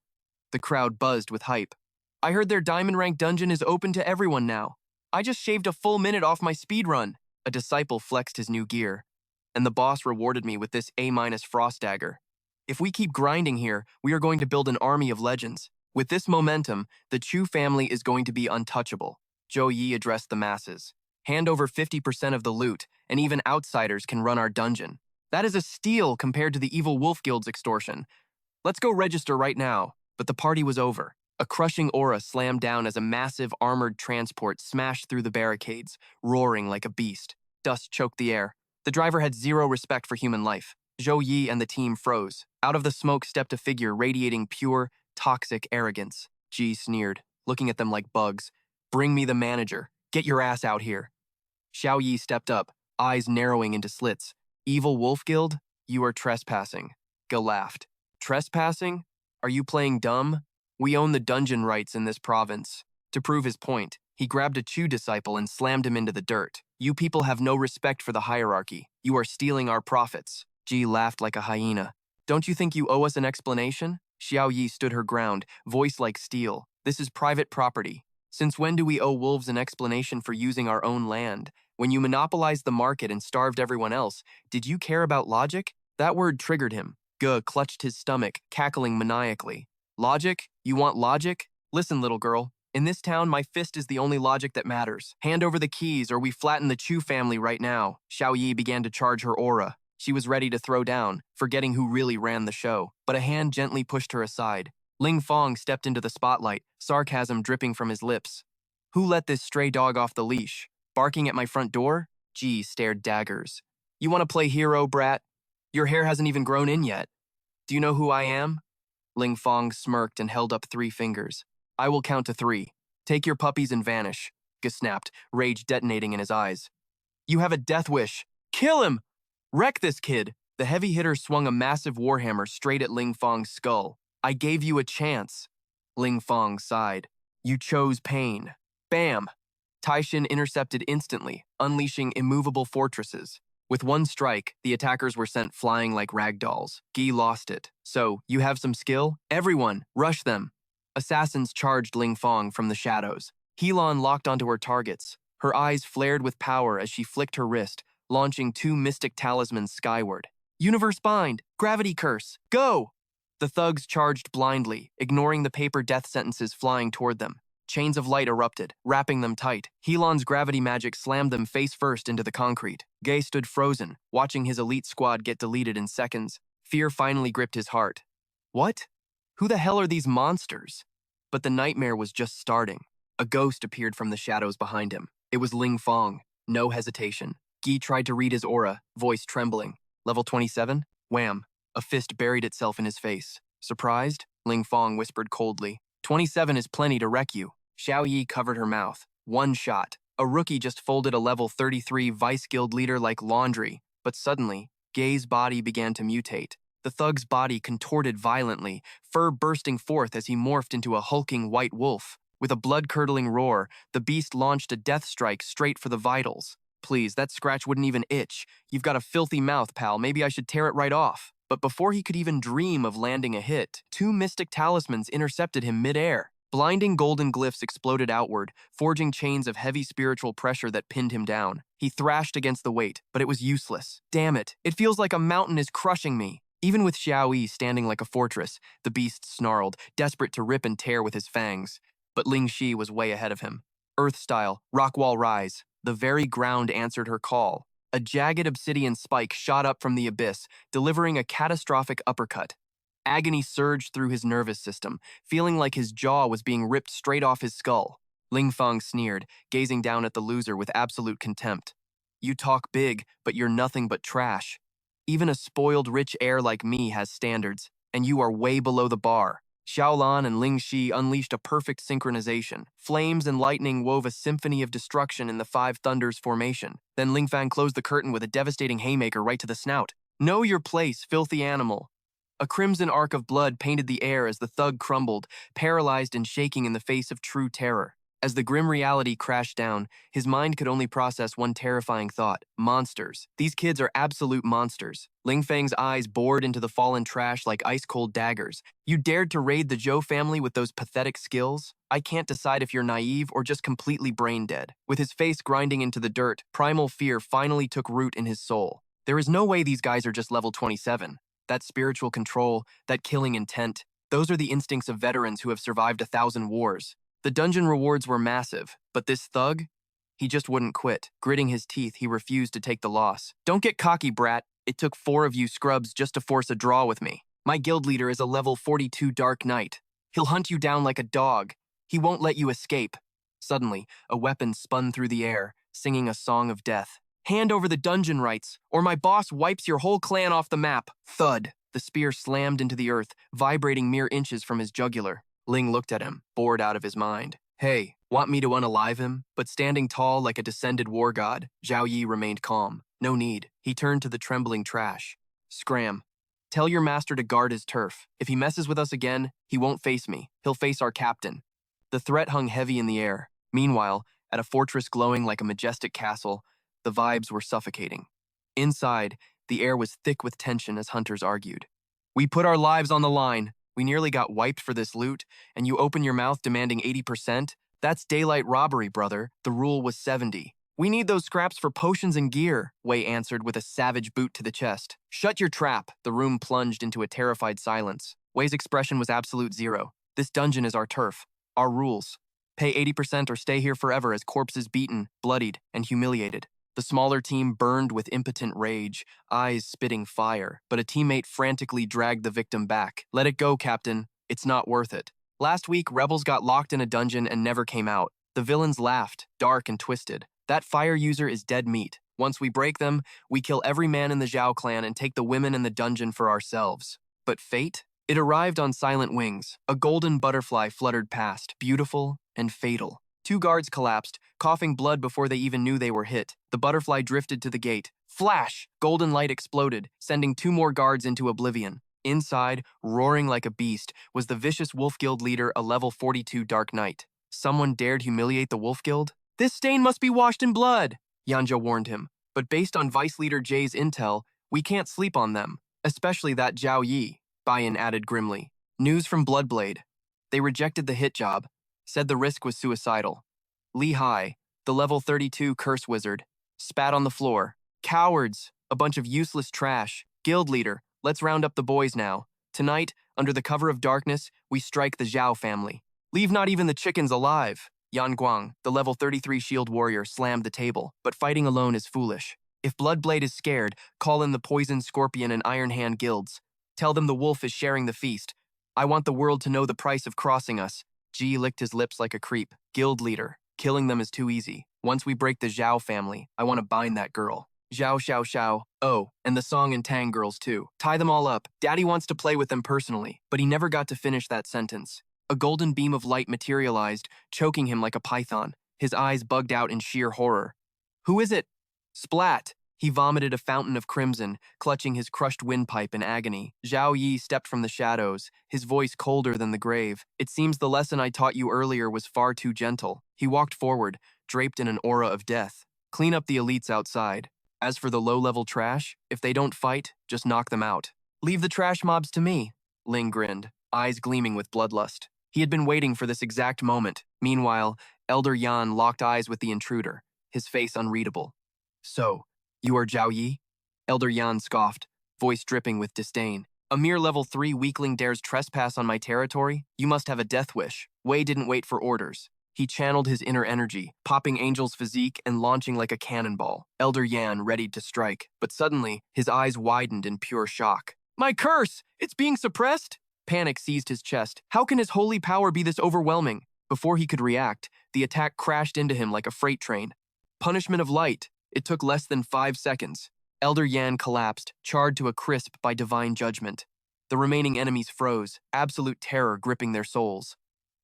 The crowd buzzed with hype. I heard their diamond rank dungeon is open to everyone now. I just shaved a full minute off my speedrun. A disciple flexed his new gear. And the boss rewarded me with this A- frost dagger. If we keep grinding here, we are going to build an army of legends. With this momentum, the Chu family is going to be untouchable. Zhou Yi addressed the masses. Hand over 50% of the loot, and even outsiders can run our dungeon. That is a steal compared to the evil Wolf Guild's extortion. Let's go register right now. But the party was over. A crushing aura slammed down as a massive armored transport smashed through the barricades, roaring like a beast. Dust choked the air. The driver had zero respect for human life. Zhou Yi and the team froze. Out of the smoke stepped a figure radiating pure, toxic arrogance. Ji sneered, looking at them like bugs. Bring me the manager. Get your ass out here. Xiao Yi stepped up, eyes narrowing into slits. Evil Wolf Guild? You are trespassing. Ge laughed. Trespassing? Are you playing dumb? We own the dungeon rights in this province. To prove his point, he grabbed a Chu disciple and slammed him into the dirt. You people have no respect for the hierarchy. You are stealing our profits. Ji laughed like a hyena. Don't you think you owe us an explanation? Xiao Yi stood her ground, voice like steel. This is private property. Since when do we owe wolves an explanation for using our own land? When you monopolized the market and starved everyone else, did you care about logic? That word triggered him. Ge clutched his stomach, cackling maniacally. Logic? You want logic? Listen, little girl. In this town, my fist is the only logic that matters. Hand over the keys or we flatten the Chu family right now. Xiao Yi began to charge her aura. She was ready to throw down, forgetting who really ran the show. But a hand gently pushed her aside. Ling Fong stepped into the spotlight, sarcasm dripping from his lips. Who let this stray dog off the leash? Barking at my front door? Ji stared daggers. You want to play hero, brat? Your hair hasn't even grown in yet. Do you know who I am? Ling Fong smirked and held up 3 fingers. I will count to 3. Take your puppies and vanish. Ge snapped, rage detonating in his eyes. You have a death wish. Kill him! Wreck this kid! The heavy hitter swung a massive warhammer straight at Ling Fong's skull. I gave you a chance. Ling Fong sighed. You chose pain. Bam! Taishin intercepted instantly, unleashing immovable fortresses. With one strike, the attackers were sent flying like ragdolls. Ge lost it. So, you have some skill? Everyone, rush them. Assassins charged Ling Fong from the shadows. Helan locked onto her targets. Her eyes flared with power as she flicked her wrist, launching 2 mystic talismans skyward. Universe Bind! Gravity Curse! Go! The thugs charged blindly, ignoring the paper death sentences flying toward them. Chains of light erupted, wrapping them tight. Helan's gravity magic slammed them face first into the concrete. Gay stood frozen, watching his elite squad get deleted in seconds. Fear finally gripped his heart. What? Who the hell are these monsters? But the nightmare was just starting. A ghost appeared from the shadows behind him. It was Ling Fong. No hesitation. Ge tried to read his aura, voice trembling. Level 27? Wham! A fist buried itself in his face. Surprised? Ling Fong whispered coldly. 27 is plenty to wreck you. Xiao Yi covered her mouth. One shot. A rookie just folded a level 33 Vice Guild leader like laundry. But suddenly, Gay's body began to mutate. The thug's body contorted violently, fur bursting forth as he morphed into a hulking white wolf. With a blood-curdling roar, the beast launched a death strike straight for the vitals. Please, that scratch wouldn't even itch. You've got a filthy mouth, pal. Maybe I should tear it right off. But before he could even dream of landing a hit, 2 mystic talismans intercepted him mid-air. Blinding golden glyphs exploded outward, forging chains of heavy spiritual pressure that pinned him down. He thrashed against the weight, but it was useless. Damn it, it feels like a mountain is crushing me. Even with Xiao Yi standing like a fortress, the beast snarled, desperate to rip and tear with his fangs. But Ling Shi was way ahead of him. Earth-style, Rockwall Rise. The very ground answered her call. A jagged obsidian spike shot up from the abyss, delivering a catastrophic uppercut. Agony surged through his nervous system, feeling like his jaw was being ripped straight off his skull. Ling Feng sneered, gazing down at the loser with absolute contempt. You talk big, but you're nothing but trash. Even a spoiled rich heir like me has standards, and you are way below the bar. Xiaolan and Ling Shi unleashed a perfect synchronization. Flames and lightning wove a symphony of destruction in the Five Thunders formation. Then Ling Fang closed the curtain with a devastating haymaker right to the snout. Know your place, filthy animal. A crimson arc of blood painted the air as the thug crumbled, paralyzed and shaking in the face of true terror. As the grim reality crashed down, his mind could only process one terrifying thought: monsters. These kids are absolute monsters. Ling Fang's eyes bored into the fallen trash like ice-cold daggers. You dared to raid the Zhou family with those pathetic skills? I can't decide if you're naive or just completely brain-dead. With his face grinding into the dirt, primal fear finally took root in his soul. There is no way these guys are just level 27. That spiritual control, that killing intent, those are the instincts of veterans who have survived 1,000 wars. The dungeon rewards were massive, but this thug? He just wouldn't quit. Gritting his teeth, he refused to take the loss. Don't get cocky, brat. It took 4 of you scrubs just to force a draw with me. My guild leader is a level 42 Dark Knight. He'll hunt you down like a dog. He won't let you escape. Suddenly, a weapon spun through the air, singing a song of death. Hand over the dungeon rights, or my boss wipes your whole clan off the map. Thud. The spear slammed into the earth, vibrating mere inches from his jugular. Ling looked at him, bored out of his mind. Hey, want me to unalive him? But standing tall like a descended war god, Zhao Yi remained calm. No need. He turned to the trembling trash. Scram. Tell your master to guard his turf. If he messes with us again, he won't face me. He'll face our captain. The threat hung heavy in the air. Meanwhile, at a fortress glowing like a majestic castle, the vibes were suffocating. Inside, the air was thick with tension as hunters argued. We put our lives on the line. We nearly got wiped for this loot, and you open your mouth demanding 80%? That's daylight robbery, brother. The rule was 70. We need those scraps for potions and gear, Wei answered with a savage boot to the chest. Shut your trap. The room plunged into a terrified silence. Wei's expression was absolute zero. This dungeon is our turf. Our rules. Pay 80% or stay here forever as corpses beaten, bloodied, and humiliated. The smaller team burned with impotent rage, eyes spitting fire, but a teammate frantically dragged the victim back. Let it go, Captain. It's not worth it. Last week, rebels got locked in a dungeon and never came out. The villains laughed, dark and twisted. That fire user is dead meat. Once we break them, we kill every man in the Zhao clan and take the women in the dungeon for ourselves. But fate? It arrived on silent wings. A golden butterfly fluttered past, beautiful and fatal. 2 guards collapsed, coughing blood before they even knew they were hit. The butterfly drifted to the gate. Flash! Golden light exploded, sending 2 more guards into oblivion. Inside, roaring like a beast, was the vicious Wolf Guild leader, a level 42 Dark Knight. Someone dared humiliate the Wolf Guild? This stain must be washed in blood, Yanja warned him. But based on Vice Leader Jay's intel, we can't sleep on them, especially that Zhao Yi, Bayan added grimly. News from Bloodblade. They rejected the hit job, said the risk was suicidal. Li Hai, the level 32 curse wizard, spat on the floor. Cowards, a bunch of useless trash. Guild leader, let's round up the boys now. Tonight, under the cover of darkness, we strike the Zhao family. Leave not even the chickens alive. Yan Guang, the level 33 shield warrior, slammed the table, but fighting alone is foolish. If Bloodblade is scared, call in the Poison, Scorpion, and Iron Hand guilds. Tell them the wolf is sharing the feast. I want the world to know the price of crossing us. Ji licked his lips like a creep. Guild leader. Killing them is too easy. Once we break the Zhao family, I want to bind that girl. Zhao Xiao Xiao. Oh, and the Song and Tang girls too. Tie them all up. Daddy wants to play with them personally, but he never got to finish that sentence. A golden beam of light materialized, choking him like a python. His eyes bugged out in sheer horror. Who is it? Splat! He vomited a fountain of crimson, clutching his crushed windpipe in agony. Zhao Yi stepped from the shadows, his voice colder than the grave. It seems the lesson I taught you earlier was far too gentle. He walked forward, draped in an aura of death. Clean up the elites outside. As for the low-level trash, if they don't fight, just knock them out. Leave the trash mobs to me, Ling grinned, eyes gleaming with bloodlust. He had been waiting for this exact moment. Meanwhile, Elder Yan locked eyes with the intruder, his face unreadable. So, you are Zhao Yi? Elder Yan scoffed, voice dripping with disdain. A mere level 3 weakling dares trespass on my territory? You must have a death wish. Wei didn't wait for orders. He channeled his inner energy, popping Angel's physique and launching like a cannonball. Elder Yan readied to strike, but suddenly, his eyes widened in pure shock. My curse! It's being suppressed? Panic seized his chest. How can his holy power be this overwhelming? Before he could react, the attack crashed into him like a freight train. Punishment of light. It took less than 5 seconds. Elder Yan collapsed, charred to a crisp by divine judgment. The remaining enemies froze, absolute terror gripping their souls.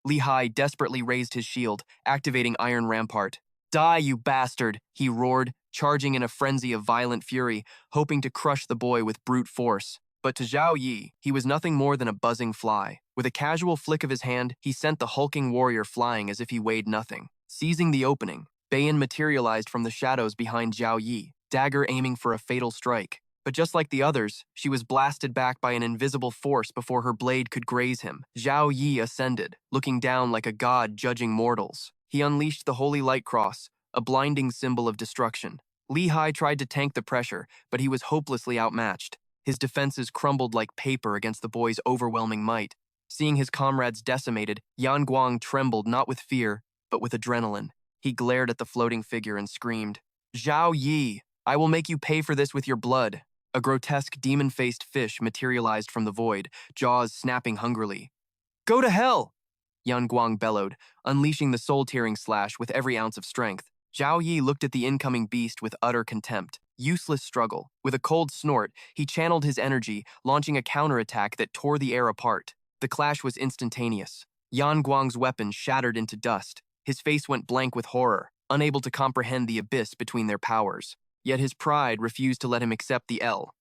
Li Hai desperately raised his shield, activating Iron Rampart. "Die, you bastard!" he roared, charging in a frenzy of violent fury, hoping to crush the boy with brute force. But to Zhao Yi, he was nothing more than a buzzing fly. With a casual flick of his hand, he sent the hulking warrior flying as if he weighed nothing. Seizing the opening, Bayan materialized from the shadows behind Zhao Yi, dagger aiming for a fatal strike. But just like the others, she was blasted back by an invisible force before her blade could graze him. Zhao Yi ascended, looking down like a god judging mortals. He unleashed the Holy Light Cross, a blinding symbol of destruction. Li Hai tried to tank the pressure, but he was hopelessly outmatched. His defenses crumbled like paper against the boy's overwhelming might. Seeing his comrades decimated, Yan Guang trembled not with fear, but with adrenaline. He glared at the floating figure and screamed, "Zhao Yi, I will make you pay for this with your blood." A grotesque demon-faced fish materialized from the void, jaws snapping hungrily. "Go to hell!" Yan Guang bellowed, unleashing the soul-tearing slash with every ounce of strength. Zhao Yi looked at the incoming beast with utter contempt. Useless struggle. With a cold snort, he channeled his energy, launching a counterattack that tore the air apart. The clash was instantaneous. Yan Guang's weapon shattered into dust. His face went blank with horror, unable to comprehend the abyss between their powers. Yet his pride refused to let him accept the L.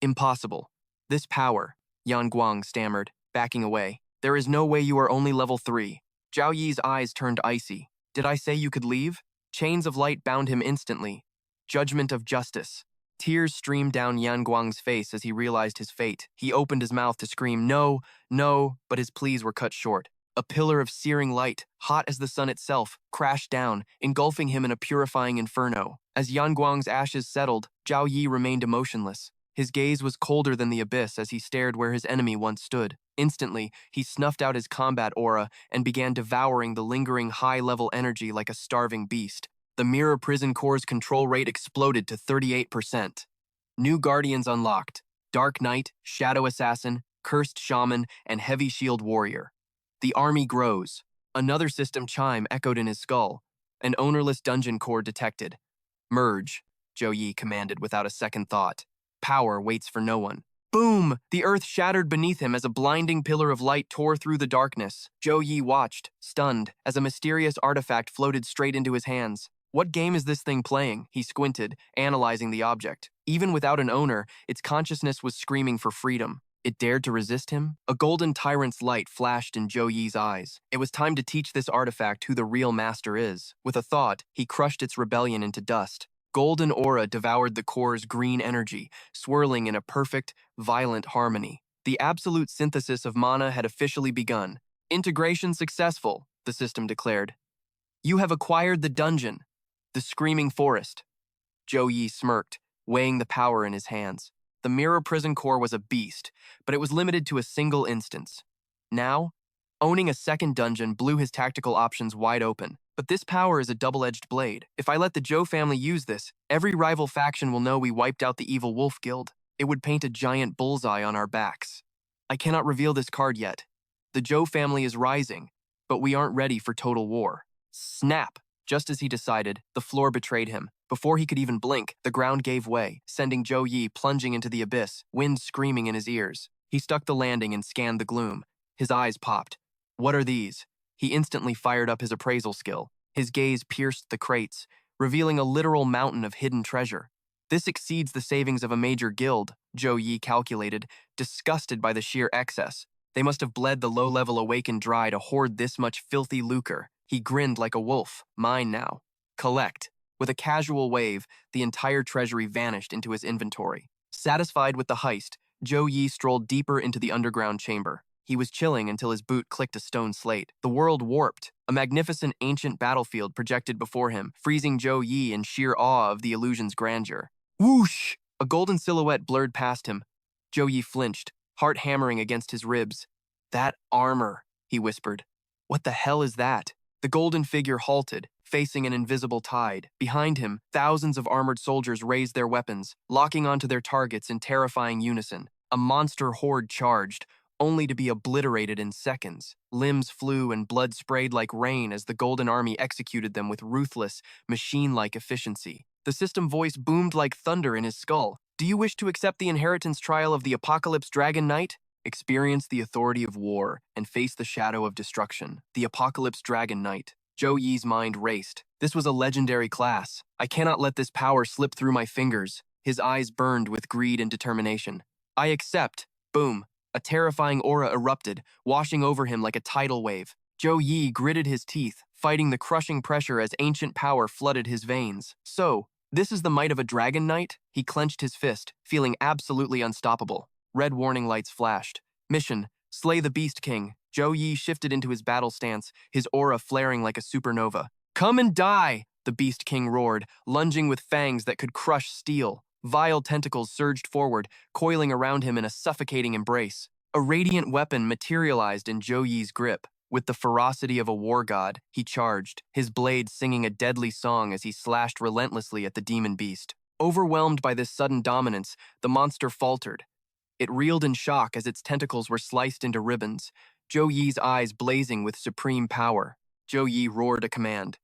"Impossible. This power," Yan Guang stammered, backing away. "There is no way you are only level 3. Zhao Yi's eyes turned icy. "Did I say you could leave?" Chains of light bound him instantly. Judgment of justice. Tears streamed down Yan Guang's face as he realized his fate. He opened his mouth to scream, "No, no," but his pleas were cut short. A pillar of searing light, hot as the sun itself, crashed down, engulfing him in a purifying inferno. As Yan Guang's ashes settled, Zhao Yi remained emotionless. His gaze was colder than the abyss as he stared where his enemy once stood. Instantly, he snuffed out his combat aura and began devouring the lingering high-level energy like a starving beast. The Mirror Prison Core's control rate exploded to 38%. New Guardians unlocked: Dark Knight, Shadow Assassin, Cursed Shaman, and Heavy Shield Warrior. The army grows. Another system chime echoed in his skull. An ownerless dungeon core detected. "Merge," Zhou Yi commanded without a second thought. Power waits for no one. Boom! The earth shattered beneath him as a blinding pillar of light tore through the darkness. Zhou Yi watched, stunned, as a mysterious artifact floated straight into his hands. What game is this thing playing? He squinted, analyzing the object. Even without an owner, its consciousness was screaming for freedom. It dared to resist him? A golden tyrant's light flashed in Zhou Yi's eyes. It was time to teach this artifact who the real master is. With a thought, he crushed its rebellion into dust. Golden aura devoured the core's green energy, swirling in a perfect, violent harmony. The absolute synthesis of mana had officially begun. "Integration successful," the system declared. "You have acquired the dungeon, the Screaming Forest." Zhou Yi smirked, weighing the power in his hands. The Mirror Prison Core was a beast, but it was limited to a single instance. Now, owning a second dungeon blew his tactical options wide open. But this power is a double-edged blade. If I let the Zhou family use this, every rival faction will know we wiped out the evil wolf guild. It would paint a giant bullseye on our backs. I cannot reveal this card yet. The Zhou family is rising, but we aren't ready for total war. Snap! Just as he decided, the floor betrayed him. Before he could even blink, the ground gave way, sending Zhou Yi plunging into the abyss, wind screaming in his ears. He stuck the landing and scanned the gloom. His eyes popped. What are these? He instantly fired up his appraisal skill. His gaze pierced the crates, revealing a literal mountain of hidden treasure. This exceeds the savings of a major guild, Zhou Yi calculated, disgusted by the sheer excess. They must have bled the low-level awakened dry to hoard this much filthy lucre. He grinned like a wolf. Mine now. Collect. With a casual wave, the entire treasury vanished into his inventory. Satisfied with the heist, Zhou Yi strolled deeper into the underground chamber. He was chilling until his boot clicked a stone slate. The world warped. A magnificent ancient battlefield projected before him, freezing Zhou Yi in sheer awe of the illusion's grandeur. Whoosh! A golden silhouette blurred past him. Zhou Yi flinched, heart hammering against his ribs. "That armor," he whispered. "What the hell is that?" The golden figure halted, facing an invisible tide. Behind him, thousands of armored soldiers raised their weapons, locking onto their targets in terrifying unison. A monster horde charged, only to be obliterated in seconds. Limbs flew and blood sprayed like rain as the Golden Army executed them with ruthless, machine-like efficiency. The system voice boomed like thunder in his skull. Do you wish to accept the inheritance trial of the Apocalypse Dragon Knight? Experience the authority of war and face the shadow of destruction. The Apocalypse Dragon Knight. Zhou Yi's mind raced. This was a legendary class. I cannot let this power slip through my fingers. His eyes burned with greed and determination. I accept. Boom. A terrifying aura erupted, washing over him like a tidal wave. Zhou Yi gritted his teeth, fighting the crushing pressure as ancient power flooded his veins. So, this is the might of a dragon knight? He clenched his fist, feeling absolutely unstoppable. Red warning lights flashed. Mission: slay the Beast King. Zhou Yi shifted into his battle stance, his aura flaring like a supernova. Come and die! The Beast King roared, lunging with fangs that could crush steel. Vile tentacles surged forward, coiling around him in a suffocating embrace. A radiant weapon materialized in Zhou Yi's grip. With the ferocity of a war god, he charged, his blade singing a deadly song as he slashed relentlessly at the demon beast. Overwhelmed by this sudden dominance, the monster faltered. It reeled in shock as its tentacles were sliced into ribbons, Zhou Yi's eyes blazing with supreme power. Zhou Yi roared a command.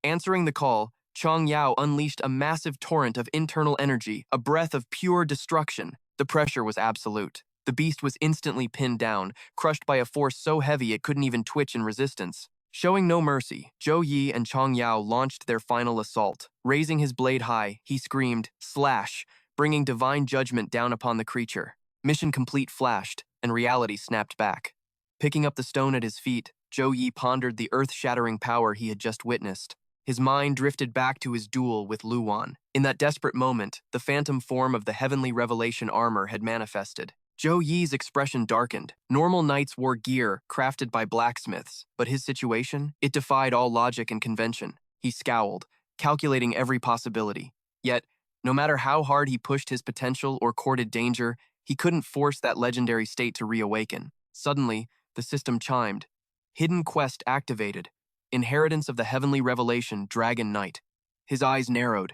Answering the call, Chong Yao unleashed a massive torrent of internal energy, a breath of pure destruction. The pressure was absolute. The beast was instantly pinned down, crushed by a force so heavy it couldn't even twitch in resistance. Showing no mercy, Zhou Yi and Chong Yao launched their final assault. Raising his blade high, he screamed, "Slash!" bringing divine judgment down upon the creature. Mission complete flashed, and reality snapped back. Picking up the stone at his feet, Zhou Yi pondered the earth-shattering power he had just witnessed. His mind drifted back to his duel with Luan. In that desperate moment, the phantom form of the heavenly revelation armor had manifested. Zhou Yi's expression darkened. Normal knights wore gear crafted by blacksmiths, but his situation, it defied all logic and convention. He scowled, calculating every possibility. Yet, no matter how hard he pushed his potential or courted danger, he couldn't force that legendary state to reawaken. Suddenly, the system chimed. Hidden quest activated. Inheritance of the heavenly revelation, Dragon Knight. His eyes narrowed.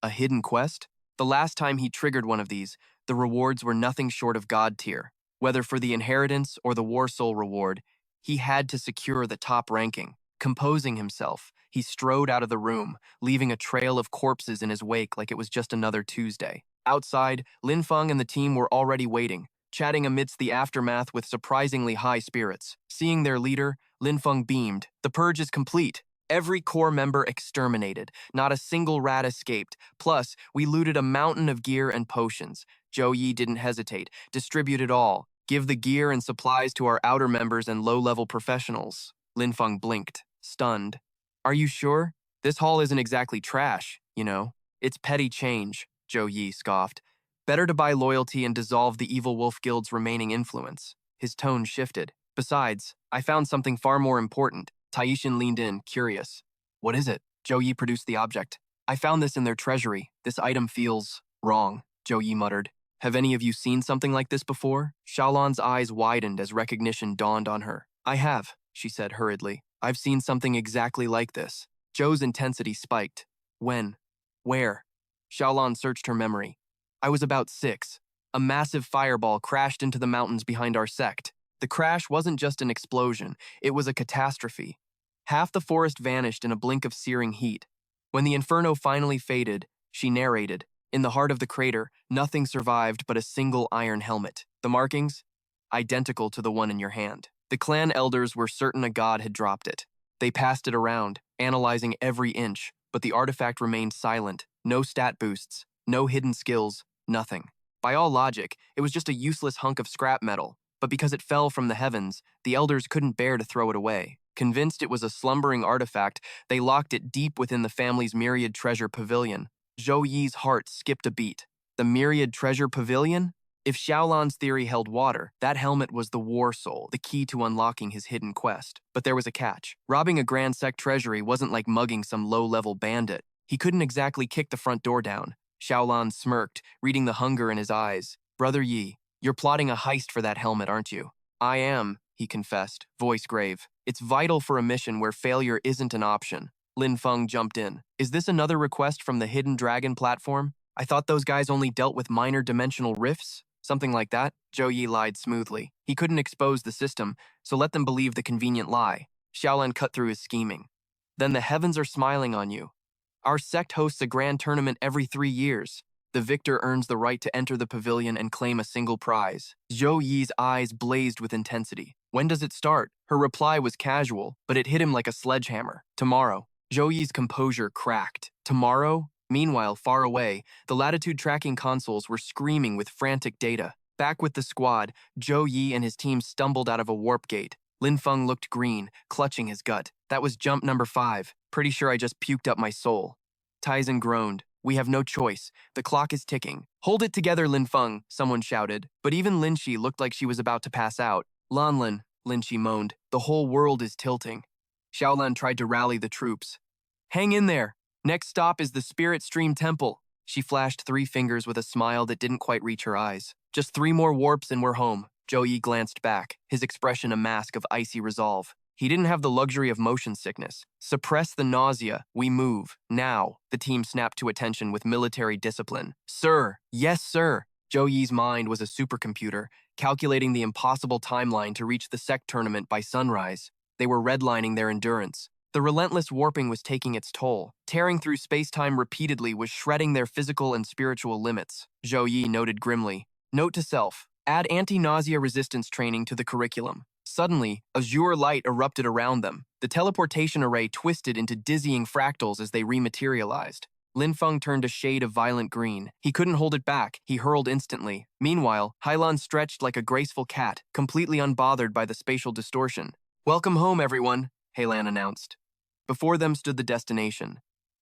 A hidden quest? The last time he triggered one of these, the rewards were nothing short of god tier. Whether for the inheritance or the war soul reward, he had to secure the top ranking. Composing himself, he strode out of the room, leaving a trail of corpses in his wake like it was just another Tuesday. Outside, Lin Feng and the team were already waiting, chatting amidst the aftermath with surprisingly high spirits. Seeing their leader, Lin Feng beamed. The purge is complete. Every core member exterminated. Not a single rat escaped. Plus, we looted a mountain of gear and potions. Zhou Yi didn't hesitate. Distribute it all. Give the gear and supplies to our outer members and low-level professionals. Lin Feng blinked, stunned. Are you sure? This haul isn't exactly trash, you know. It's petty change, Zhou Yi scoffed. Better to buy loyalty and dissolve the Evil Wolf Guild's remaining influence. His tone shifted. Besides, I found something far more important. Taishin leaned in, curious. What is it? Zhou Yi produced the object. I found this in their treasury. This item feels wrong, Zhou Yi muttered. Have any of you seen something like this before? Xiaolan's eyes widened as recognition dawned on her. I have, she said hurriedly. I've seen something exactly like this. Zhou's intensity spiked. When? Where? Xiaolan searched her memory. I was about 6. A massive fireball crashed into the mountains behind our sect. The crash wasn't just an explosion, it was a catastrophe. Half the forest vanished in a blink of searing heat. When the inferno finally faded, she narrated, in the heart of the crater, nothing survived but a single iron helmet. The markings? Identical to the one in your hand. The clan elders were certain a god had dropped it. They passed it around, analyzing every inch, but the artifact remained silent. No stat boosts, no hidden skills, nothing. By all logic, it was just a useless hunk of scrap metal, but because it fell from the heavens, the elders couldn't bear to throw it away. Convinced it was a slumbering artifact, they locked it deep within the family's myriad treasure pavilion. Zhou Yi's heart skipped a beat. The myriad treasure pavilion? If Xiaolan's theory held water, that helmet was the war soul, the key to unlocking his hidden quest. But there was a catch. Robbing a Grand Sect treasury wasn't like mugging some low-level bandit. He couldn't exactly kick the front door down. Xiaolan smirked, reading the hunger in his eyes. Brother Yi, you're plotting a heist for that helmet, aren't you? I am, he confessed, voice grave. It's vital for a mission where failure isn't an option. Lin Feng jumped in. Is this another request from the Hidden Dragon platform? I thought those guys only dealt with minor dimensional rifts. Something like that, Zhou Yi lied smoothly. He couldn't expose the system, so let them believe the convenient lie. Xiaolan cut through his scheming. Then the heavens are smiling on you. Our sect hosts a grand tournament every 3 years. The victor earns the right to enter the pavilion and claim a single prize. Zhou Yi's eyes blazed with intensity. When does it start? Her reply was casual, but it hit him like a sledgehammer. Tomorrow. Zhou Yi's composure cracked. Tomorrow? Meanwhile, far away, the latitude tracking consoles were screaming with frantic data. Back with the squad, Zhou Yi and his team stumbled out of a warp gate. Lin Feng looked green, clutching his gut. That was jump number 5. Pretty sure I just puked up my soul. Tyson groaned. We have no choice. The clock is ticking. Hold it together, Lin Feng, someone shouted. But even Lin Shi looked like she was about to pass out. Lanlin, Lin Shi moaned. The whole world is tilting. Xiaolan tried to rally the troops. Hang in there. Next stop is the Spirit Stream Temple. She flashed 3 fingers with a smile that didn't quite reach her eyes. Just 3 more warps and we're home. Zhou Yi glanced back, his expression a mask of icy resolve. He didn't have the luxury of motion sickness. Suppress the nausea. We move. Now. The team snapped to attention with military discipline. Sir. Yes, sir. Zhou Yi's mind was a supercomputer, calculating the impossible timeline to reach the sect tournament by sunrise. They were redlining their endurance. The relentless warping was taking its toll. Tearing through space-time repeatedly was shredding their physical and spiritual limits. Zhou Yi noted grimly. Note to self. Add anti-nausea resistance training to the curriculum. Suddenly, azure light erupted around them. The teleportation array twisted into dizzying fractals as they rematerialized. Lin Feng turned a shade of violent green. He couldn't hold it back. He hurled instantly. Meanwhile, Hailan stretched like a graceful cat, completely unbothered by the spatial distortion. Welcome home, everyone, Hailan announced. Before them stood the destination,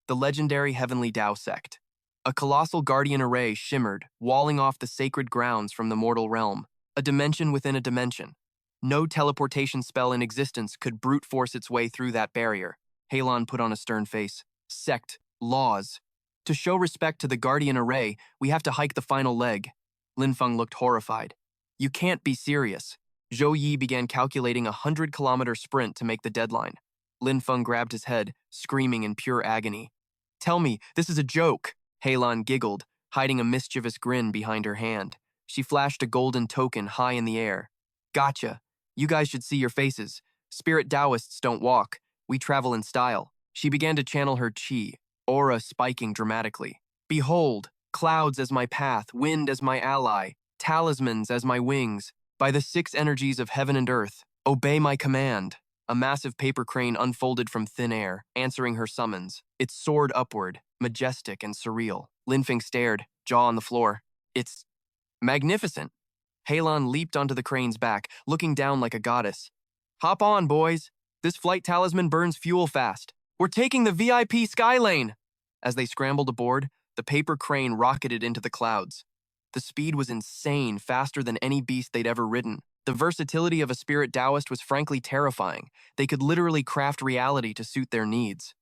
the legendary Heavenly Tao sect. A colossal guardian array shimmered, walling off the sacred grounds from the mortal realm, a dimension within a dimension. No teleportation spell in existence could brute force its way through that barrier. Hailan put on a stern face. Sect, laws. To show respect to the guardian array, we have to hike the final leg. Lin Feng looked horrified. You can't be serious. Zhou Yi began calculating a 100-kilometer sprint to make the deadline. Lin Feng grabbed his head, screaming in pure agony. Tell me, this is a joke. Hailan giggled, hiding a mischievous grin behind her hand. She flashed a golden token high in the air. Gotcha. You guys should see your faces. Spirit Taoists don't walk. We travel in style. She began to channel her chi, aura spiking dramatically. Behold, clouds as my path, wind as my ally, talismans as my wings. By the 6 energies of heaven and earth, obey my command. A massive paper crane unfolded from thin air, answering her summons. It soared upward, majestic and surreal. Lin Feng stared, jaw on the floor. It's magnificent. Hailan leaped onto the crane's back, looking down like a goddess. Hop on, boys. This flight talisman burns fuel fast. We're taking the VIP sky lane. As they scrambled aboard, the paper crane rocketed into the clouds. The speed was insane, faster than any beast they'd ever ridden. The versatility of a spirit Taoist was frankly terrifying. They could literally craft reality to suit their needs.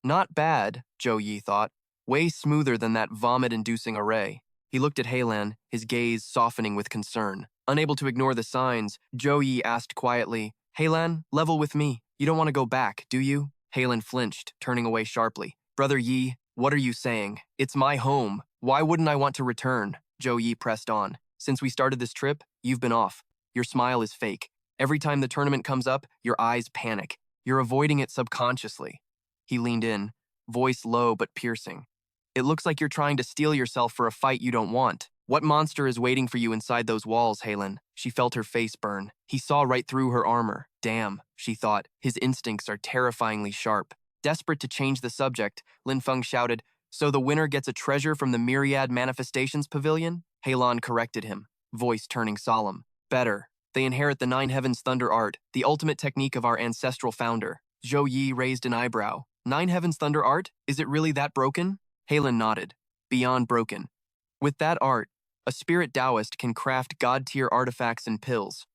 Not bad, Zhou Yi thought. Way smoother than that vomit-inducing array. He looked at Hailan, his gaze softening with concern. Unable to ignore the signs, Zhou Yi asked quietly, Hailan, level with me. You don't want to go back, do you? Hailan flinched, turning away sharply. Brother Yi, what are you saying? It's my home. Why wouldn't I want to return? Zhou Yi pressed on. Since we started this trip, you've been off. Your smile is fake. Every time the tournament comes up, your eyes panic. You're avoiding it subconsciously. He leaned in, voice low but piercing. It looks like you're trying to steel yourself for a fight you don't want. What monster is waiting for you inside those walls, Hailan? She felt her face burn. He saw right through her armor. Damn, she thought. His instincts are terrifyingly sharp. Desperate to change the subject, Lin Feng shouted, So the winner gets a treasure from the Myriad Manifestations Pavilion? Hailan corrected him, voice turning solemn. Better. They inherit the 9 Heavens Thunder Art, the ultimate technique of our ancestral founder. Zhou Yi raised an eyebrow. 9 Heavens Thunder Art? Is it really that broken? Hailan nodded. Beyond broken. With that art, a spirit Taoist can craft god-tier artifacts and pills.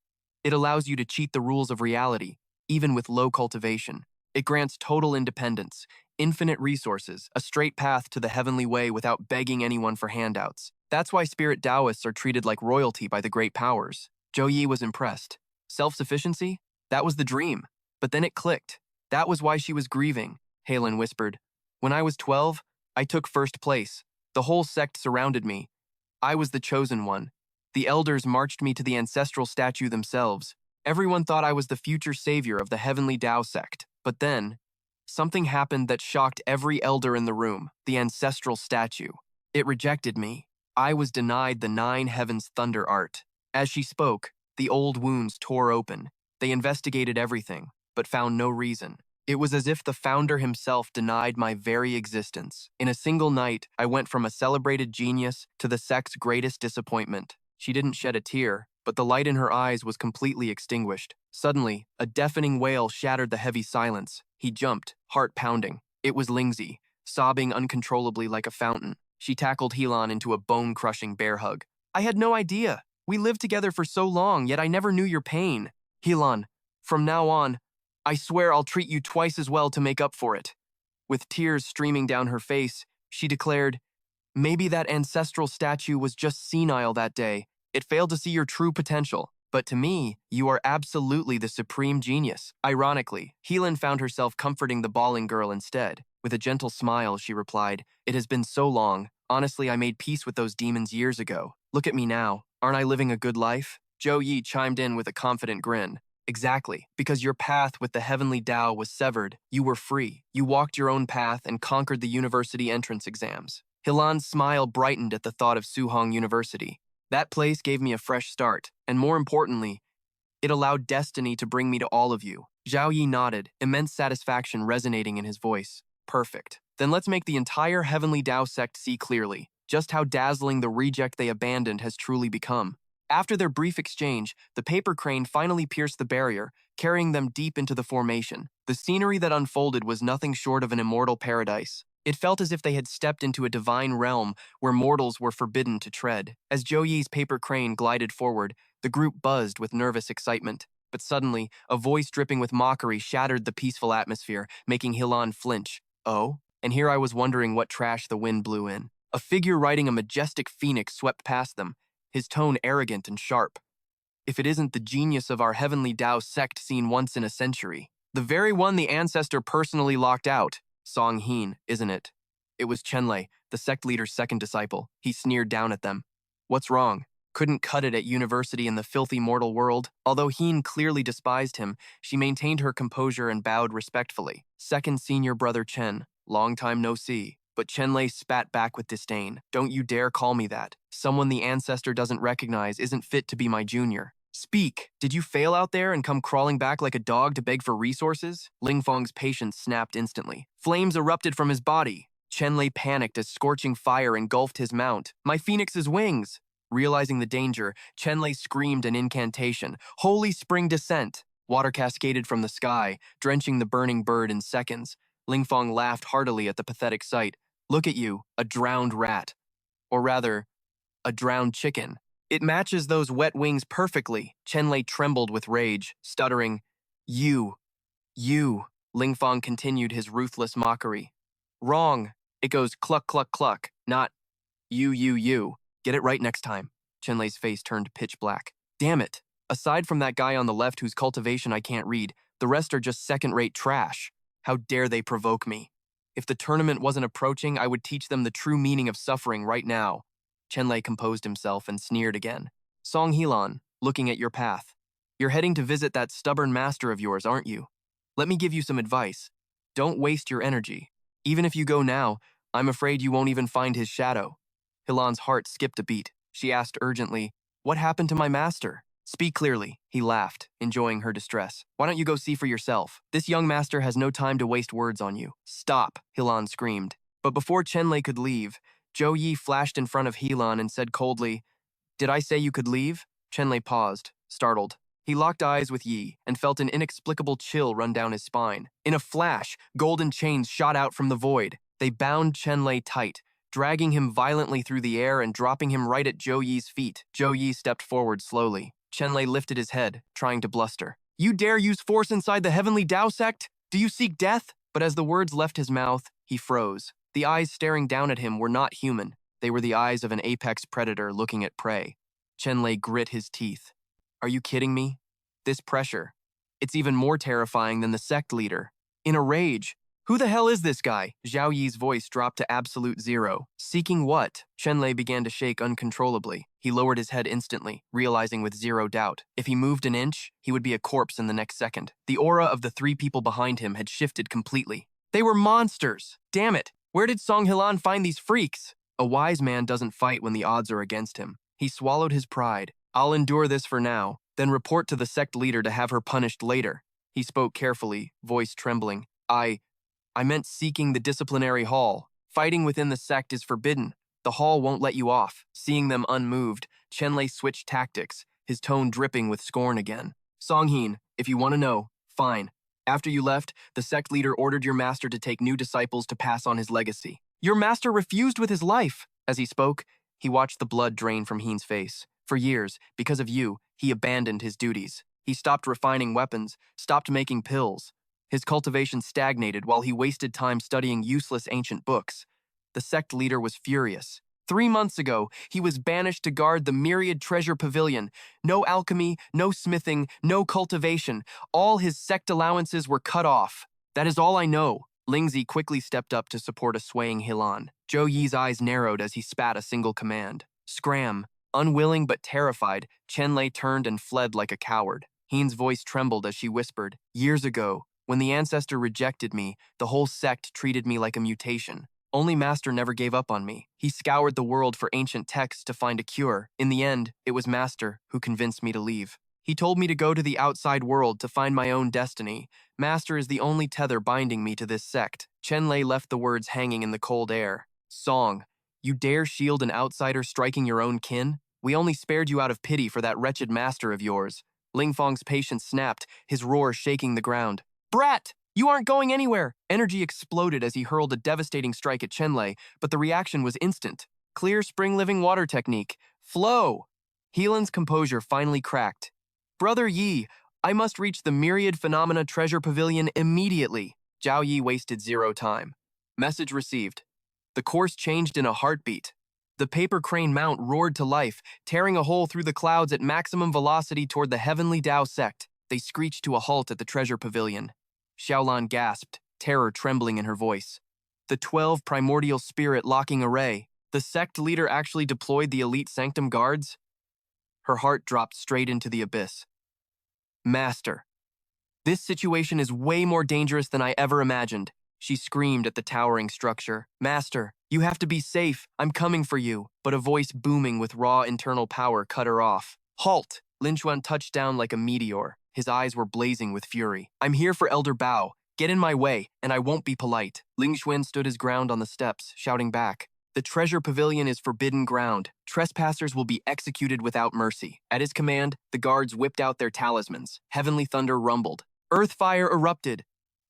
It allows you to cheat the rules of reality, even with low cultivation. It grants total independence, infinite resources, a straight path to the heavenly way without begging anyone for handouts. That's why spirit Taoists are treated like royalty by the great powers. Zhou Yi was impressed. Self-sufficiency? That was the dream. But then it clicked. That was why she was grieving, Hailan whispered. When I was 12, I took first place. The whole sect surrounded me. I was the chosen one. The elders marched me to the ancestral statue themselves. Everyone thought I was the future savior of the heavenly Tao sect. But then, something happened that shocked every elder in the room, the ancestral statue. It rejected me. I was denied the nine heavens thunder art. As she spoke, the old wounds tore open. They investigated everything, but found no reason. It was as if the founder himself denied my very existence. In a single night, I went from a celebrated genius to the sect's greatest disappointment. She didn't shed a tear, but the light in her eyes was completely extinguished. Suddenly, a deafening wail shattered the heavy silence. He jumped, heart pounding. It was Lingzi, sobbing uncontrollably like a fountain. She tackled Helan into a bone-crushing bear hug. I had no idea. We lived together for so long, yet I never knew your pain. Helan, from now on, I swear I'll treat you twice as well to make up for it. With tears streaming down her face, she declared, maybe that ancestral statue was just senile that day. It failed to see your true potential. But to me, you are absolutely the supreme genius. Ironically, Helan found herself comforting the bawling girl instead. With a gentle smile, she replied, it has been so long. Honestly, I made peace with those demons years ago. Look at me now. Aren't I living a good life? Zhou Yi chimed in with a confident grin. Exactly, because your path with the heavenly Tao was severed. You were free. You walked your own path and conquered the university entrance exams. Helan's smile brightened at the thought of Suhong University. That place gave me a fresh start, and more importantly, it allowed destiny to bring me to all of you. Zhao Yi nodded, immense satisfaction resonating in his voice. Perfect. Then let's make the entire Heavenly Tao sect see clearly just how dazzling the reject they abandoned has truly become. After their brief exchange, the paper crane finally pierced the barrier, carrying them deep into the formation. The scenery that unfolded was nothing short of an immortal paradise. It felt as if they had stepped into a divine realm where mortals were forbidden to tread. As Zhou Yi's paper crane glided forward, the group buzzed with nervous excitement. But suddenly, a voice dripping with mockery shattered the peaceful atmosphere, making Helan flinch. Oh? And here I was wondering what trash the wind blew in. A figure riding a majestic phoenix swept past them, his tone arrogant and sharp. If it isn't the genius of our heavenly Tao sect seen once in a century, the very one the ancestor personally locked out. Song Heen, isn't it? It was Chenlei, the sect leader's second disciple. He sneered down at them. What's wrong? Couldn't cut it at university in the filthy mortal world? Although Heen clearly despised him, she maintained her composure and bowed respectfully. Second senior brother Chen, long time no see. But Chenlei spat back with disdain. Don't you dare call me that. Someone the ancestor doesn't recognize isn't fit to be my junior. Speak! Did you fail out there and come crawling back like a dog to beg for resources? Ling Feng's patience snapped instantly. Flames erupted from his body. Chenlei panicked as scorching fire engulfed his mount. My phoenix's wings! Realizing the danger, Chenlei screamed an incantation. Holy Spring Descent! Water cascaded from the sky, drenching the burning bird in seconds. Ling Feng laughed heartily at the pathetic sight. Look at you, a drowned rat. Or rather, a drowned chicken. It matches those wet wings perfectly. Chenlei trembled with rage, stuttering, You. Ling Feng continued his ruthless mockery. Wrong. It goes cluck, cluck, cluck, not you. Get it right next time. Chenlei's face turned pitch black. Damn it. Aside from that guy on the left whose cultivation I can't read, the rest are just second-rate trash. How dare they provoke me? If the tournament wasn't approaching, I would teach them the true meaning of suffering right now. Chenlei composed himself and sneered again. Song Helan, looking at your path. You're heading to visit that stubborn master of yours, aren't you? Let me give you some advice. Don't waste your energy. Even if you go now, I'm afraid you won't even find his shadow. Helan's heart skipped a beat. She asked urgently, What happened to my master? Speak clearly, he laughed, enjoying her distress. Why don't you go see for yourself? This young master has no time to waste words on you. Stop, Helan screamed. But before Chenlei could leave, Zhou Yi flashed in front of Helan and said coldly, Did I say you could leave? Chenlei paused, startled. He locked eyes with Yi and felt an inexplicable chill run down his spine. In a flash, golden chains shot out from the void. They bound Chenlei tight, dragging him violently through the air and dropping him right at Zhou Yi's feet. Zhou Yi stepped forward slowly. Chenlei lifted his head, trying to bluster. You dare use force inside the heavenly Tao sect? Do you seek death? But as the words left his mouth, he froze. The eyes staring down at him were not human. They were the eyes of an apex predator looking at prey. Chenlei grit his teeth. Are you kidding me? This pressure. It's even more terrifying than the sect leader. In a rage, Who the hell is this guy? Zhao Yi's voice dropped to absolute zero. Seeking what? Chenlei began to shake uncontrollably. He lowered his head instantly, realizing with zero doubt, if he moved an inch, he would be a corpse in the next second. The aura of the three people behind him had shifted completely. They were monsters! Damn it! Where did Song Hilan find these freaks? A wise man doesn't fight when the odds are against him. He swallowed his pride. I'll endure this for now, then report to the sect leader to have her punished later. He spoke carefully, voice trembling. I meant seeking the disciplinary hall. Fighting within the sect is forbidden. The hall won't let you off. Seeing them unmoved, Chenlei switched tactics, his tone dripping with scorn again. Songhin, if you want to know, fine. After you left, the sect leader ordered your master to take new disciples to pass on his legacy. Your master refused with his life. As he spoke, he watched the blood drain from Heen's face. For years, because of you, he abandoned his duties. He stopped refining weapons, stopped making pills. His cultivation stagnated while he wasted time studying useless ancient books. The sect leader was furious. 3 months ago, he was banished to guard the myriad treasure pavilion. No alchemy, no smithing, no cultivation. All his sect allowances were cut off. That is all I know. Lingzi quickly stepped up to support a swaying Hilan. Zhou Yi's eyes narrowed as he spat a single command. Scram. Unwilling but terrified, Chenlei turned and fled like a coward. Heen's voice trembled as she whispered, Years ago, when the ancestor rejected me, the whole sect treated me like a mutation. Only Master never gave up on me. He scoured the world for ancient texts to find a cure. In the end, it was Master who convinced me to leave. He told me to go to the outside world to find my own destiny. Master is the only tether binding me to this sect. Chenlei left the words hanging in the cold air. Song, you dare shield an outsider striking your own kin? We only spared you out of pity for that wretched master of yours. Lingfeng's patience snapped, his roar shaking the ground. Brat! You aren't going anywhere! Energy exploded as he hurled a devastating strike at Chenlei, but the reaction was instant. Clear spring living water technique. Flow! Heelan's composure finally cracked. Brother Yi, I must reach the Myriad Phenomena Treasure Pavilion immediately. Zhao Yi wasted zero time. Message received. The course changed in a heartbeat. The paper crane mount roared to life, tearing a hole through the clouds at maximum velocity toward the heavenly Dao sect. They screeched to a halt at the treasure pavilion. Xiaolan gasped, terror trembling in her voice. The 12 primordial spirit locking array. The sect leader actually deployed the elite sanctum guards? Her heart dropped straight into the abyss. Master. This situation is way more dangerous than I ever imagined. She screamed at the towering structure. Master, you have to be safe. I'm coming for you. But a voice booming with raw internal power cut her off. Halt! Lin Xuan touched down like a meteor. His eyes were blazing with fury. I'm here for Elder Bao. Get in my way, and I won't be polite. Ling Xuan stood his ground on the steps, shouting back. The treasure pavilion is forbidden ground. Trespassers will be executed without mercy. At his command, the guards whipped out their talismans. Heavenly thunder rumbled. Earth fire erupted.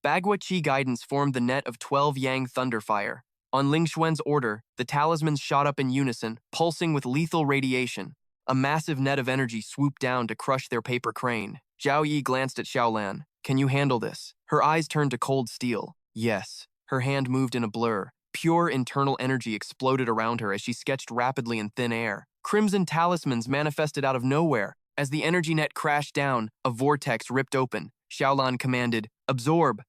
Bagua Qi guidance formed the net of 12 Yang thunderfire. On Ling Xuan's order, the talismans shot up in unison, pulsing with lethal radiation. A massive net of energy swooped down to crush their paper crane. Zhao Yi glanced at Xiaolan. Can you handle this? Her eyes turned to cold steel. Yes. Her hand moved in a blur. Pure internal energy exploded around her as she sketched rapidly in thin air. Crimson talismans manifested out of nowhere. As the energy net crashed down, a vortex ripped open. Xiaolan commanded, Absorb.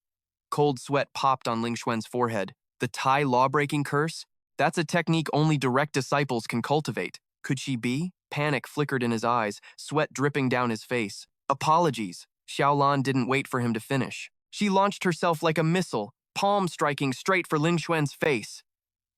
Cold sweat popped on Ling Xuan's forehead. The Tai law-breaking curse? That's a technique only direct disciples can cultivate. Could she be? Panic flickered in his eyes, sweat dripping down his face. Apologies. Xiaolan didn't wait for him to finish. She launched herself like a missile, palm striking straight for Ling Xuan's face.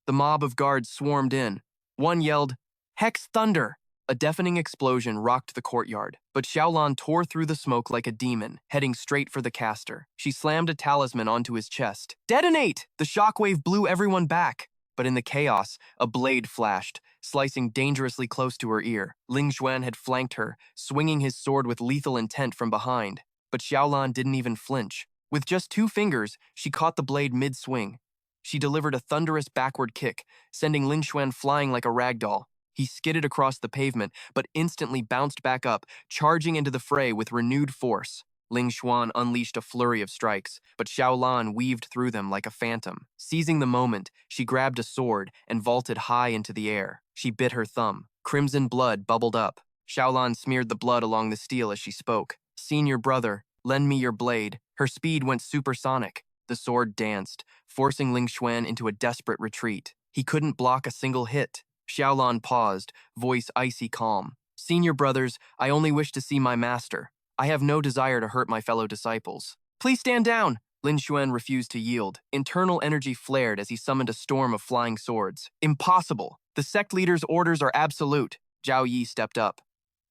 The mob of guards swarmed in. One yelled, Hex Thunder! A deafening explosion rocked the courtyard, but Xiaolan tore through the smoke like a demon, heading straight for the caster. She slammed a talisman onto his chest. Detonate! The shockwave blew everyone back. But in the chaos, a blade flashed, slicing dangerously close to her ear. Ling Xuan had flanked her, swinging his sword with lethal intent from behind. But Xiaolan didn't even flinch. With just 2 fingers, she caught the blade mid-swing. She delivered a thunderous backward kick, sending Ling Xuan flying like a ragdoll. He skidded across the pavement, but instantly bounced back up, charging into the fray with renewed force. Ling Xuan unleashed a flurry of strikes, but Xiaolan weaved through them like a phantom. Seizing the moment, she grabbed a sword and vaulted high into the air. She bit her thumb. Crimson blood bubbled up. Xiaolan smeared the blood along the steel as she spoke. Senior brother, lend me your blade. Her speed went supersonic. The sword danced, forcing Ling Xuan into a desperate retreat. He couldn't block a single hit. Xiaolan paused, voice icy calm. Senior brothers, I only wish to see my master. I have no desire to hurt my fellow disciples. Please stand down! Lin Xuan refused to yield. Internal energy flared as he summoned a storm of flying swords. Impossible! The sect leader's orders are absolute. Zhao Yi stepped up.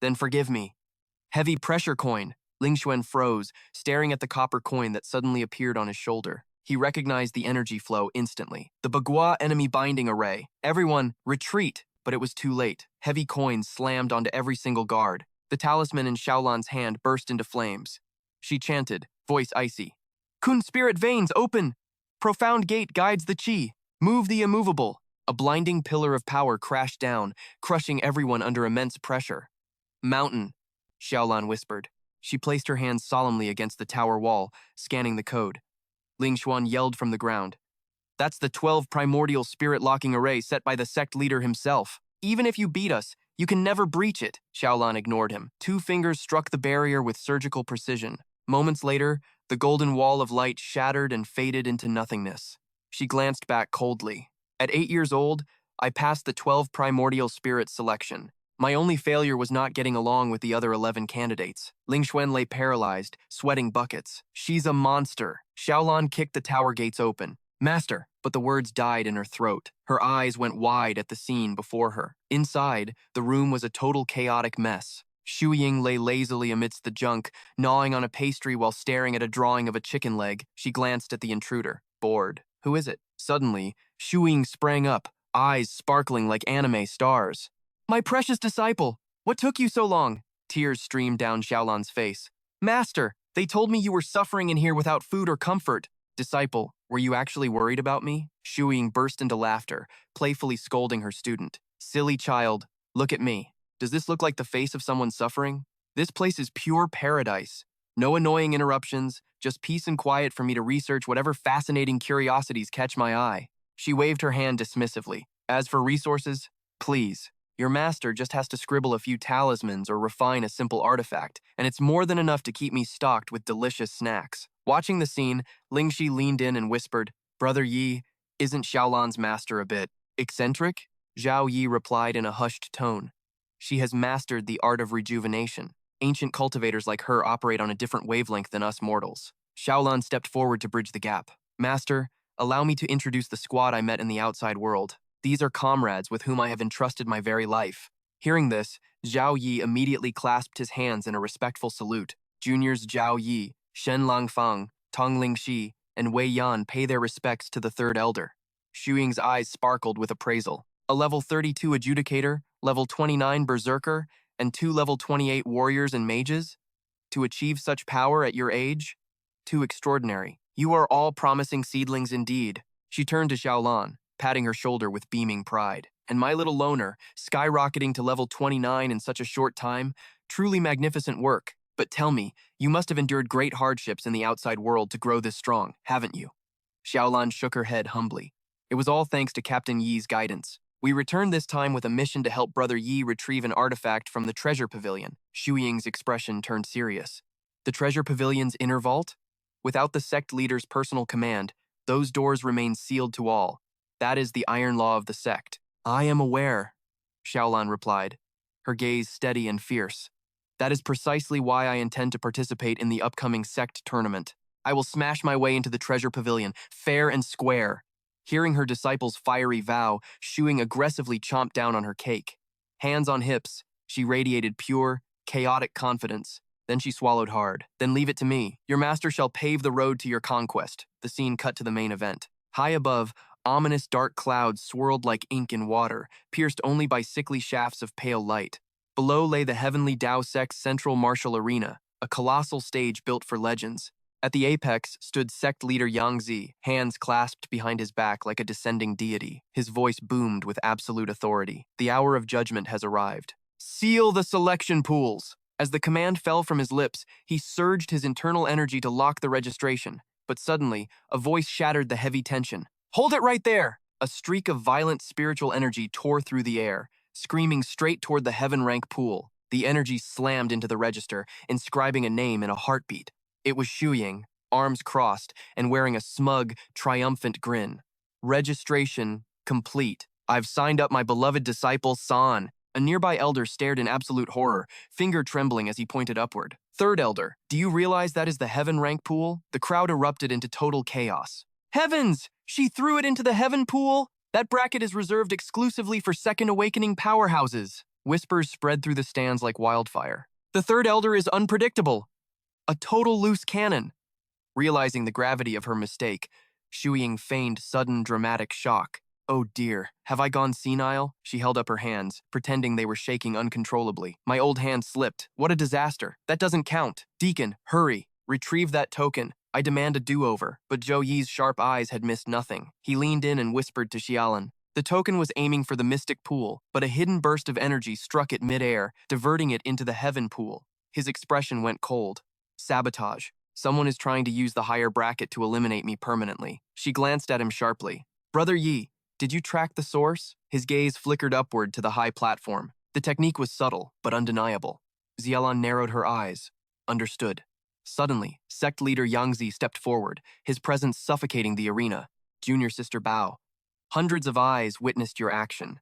Then forgive me. Heavy pressure coin. Ling Xuan froze, staring at the copper coin that suddenly appeared on his shoulder. He recognized the energy flow instantly. The Bagua enemy binding array. Everyone, retreat! But it was too late. Heavy coins slammed onto every single guard. The talisman in Xiaolan's hand burst into flames. She chanted, voice icy. Kun spirit veins open! Profound gate guides the chi. Move the immovable. A blinding pillar of power crashed down, crushing everyone under immense pressure. Mountain, Xiaolan whispered. She placed her hands solemnly against the tower wall, scanning the code. Ling Xuan yelled from the ground. That's the 12 primordial spirit locking array set by the sect leader himself. Even if you beat us, you can never breach it. Xiaolan ignored him. 2 fingers struck the barrier with surgical precision. Moments later, the golden wall of light shattered and faded into nothingness. She glanced back coldly. At 8 years old, I passed the 12 primordial spirit selection. My only failure was not getting along with the other 11 candidates. Ling Xuan lay paralyzed, sweating buckets. She's a monster. Xiaolan kicked the tower gates open. Master, but the words died in her throat. Her eyes went wide at the scene before her. Inside, the room was a total chaotic mess. Xu Ying lay lazily amidst the junk, gnawing on a pastry while staring at a drawing of a chicken leg. She glanced at the intruder. Bored. Who is it? Suddenly, Xu Ying sprang up, eyes sparkling like anime stars. My precious disciple, what took you so long? Tears streamed down Xiaolan's face. Master, they told me you were suffering in here without food or comfort. Disciple, were you actually worried about me? Xu Ying burst into laughter, playfully scolding her student. Silly child, look at me. Does this look like the face of someone suffering? This place is pure paradise. No annoying interruptions, just peace and quiet for me to research whatever fascinating curiosities catch my eye. She waved her hand dismissively. As for resources, please. Your master just has to scribble a few talismans or refine a simple artifact, and it's more than enough to keep me stocked with delicious snacks. Watching the scene, Lingxi leaned in and whispered, Brother Yi, isn't Xiaolan's master a bit eccentric? Zhao Yi replied in a hushed tone. She has mastered the art of rejuvenation. Ancient cultivators like her operate on a different wavelength than us mortals. Xiaolan stepped forward to bridge the gap. Master, allow me to introduce the squad I met in the outside world. These are comrades with whom I have entrusted my very life. Hearing this, Zhao Yi immediately clasped his hands in a respectful salute. Juniors Zhao Yi, Shen Langfang, Tong Lingxi, and Wei Yan pay their respects to the third elder. Xu Ying's eyes sparkled with appraisal. A level 32 adjudicator, level 29 berserker, and 2 level 28 warriors and mages? To achieve such power at your age? Too extraordinary. You are all promising seedlings indeed. She turned to Xiaolan, patting her shoulder with beaming pride. And my little loner, skyrocketing to level 29 in such a short time, truly magnificent work. But tell me, you must have endured great hardships in the outside world to grow this strong, haven't you? Xiaolan shook her head humbly. It was all thanks to Captain Yi's guidance. We returned this time with a mission to help Brother Yi retrieve an artifact from the treasure pavilion. Xu Ying's expression turned serious. The treasure pavilion's inner vault? Without the sect leader's personal command, those doors remain sealed to all. That is the iron law of the sect. I am aware, Xiaolan replied, her gaze steady and fierce. That is precisely why I intend to participate in the upcoming sect tournament. I will smash my way into the treasure pavilion, fair and square. Hearing her disciple's fiery vow, Xu Ying aggressively chomped down on her cake. Hands on hips, she radiated pure, chaotic confidence. Then she swallowed hard. Then leave it to me. Your master shall pave the road to your conquest. The scene cut to the main event. High above, ominous dark clouds swirled like ink in water, pierced only by sickly shafts of pale light. Below lay the heavenly Dao Sect's central martial arena, a colossal stage built for legends. At the apex stood sect leader Yang Zi, hands clasped behind his back like a descending deity. His voice boomed with absolute authority. The hour of judgment has arrived. Seal the selection pools! As the command fell from his lips, he surged his internal energy to lock the registration. But suddenly, a voice shattered the heavy tension. Hold it right there! A streak of violent spiritual energy tore through the air, screaming straight toward the heaven rank pool. The energy slammed into the register, inscribing a name in a heartbeat. It was Xu Ying. arms crossed and wearing a smug, triumphant grin. Registration complete. I've signed up my beloved disciple, San. A nearby elder stared in absolute horror, finger trembling as he pointed upward. Third elder, do you realize that is the heaven rank pool? The crowd erupted into total chaos. Heavens! She threw it into the heaven pool? That bracket is reserved exclusively for second awakening powerhouses. Whispers spread through the stands like wildfire. The third elder is unpredictable. A total loose cannon. Realizing the gravity of her mistake, Shu Ying feigned sudden dramatic shock. Oh dear, have I gone senile? She held up her hands, pretending they were shaking uncontrollably. My old hand slipped. What a disaster. That doesn't count. Deacon, hurry. Retrieve that token. I demand a do-over. But Zhou Yi's sharp eyes had missed nothing. He leaned in and whispered to Xialan. The token was aiming for the mystic pool, but a hidden burst of energy struck it mid-air, diverting it into the heaven pool. His expression went cold. Sabotage. Someone is trying to use the higher bracket to eliminate me permanently. She glanced at him sharply. Brother Yi, did you track the source? His gaze flickered upward to the high platform. The technique was subtle, but undeniable. Xialan narrowed her eyes. Understood. Suddenly, sect leader Yangzi stepped forward, his presence suffocating the arena. Junior sister Bao. Hundreds of eyes witnessed your action.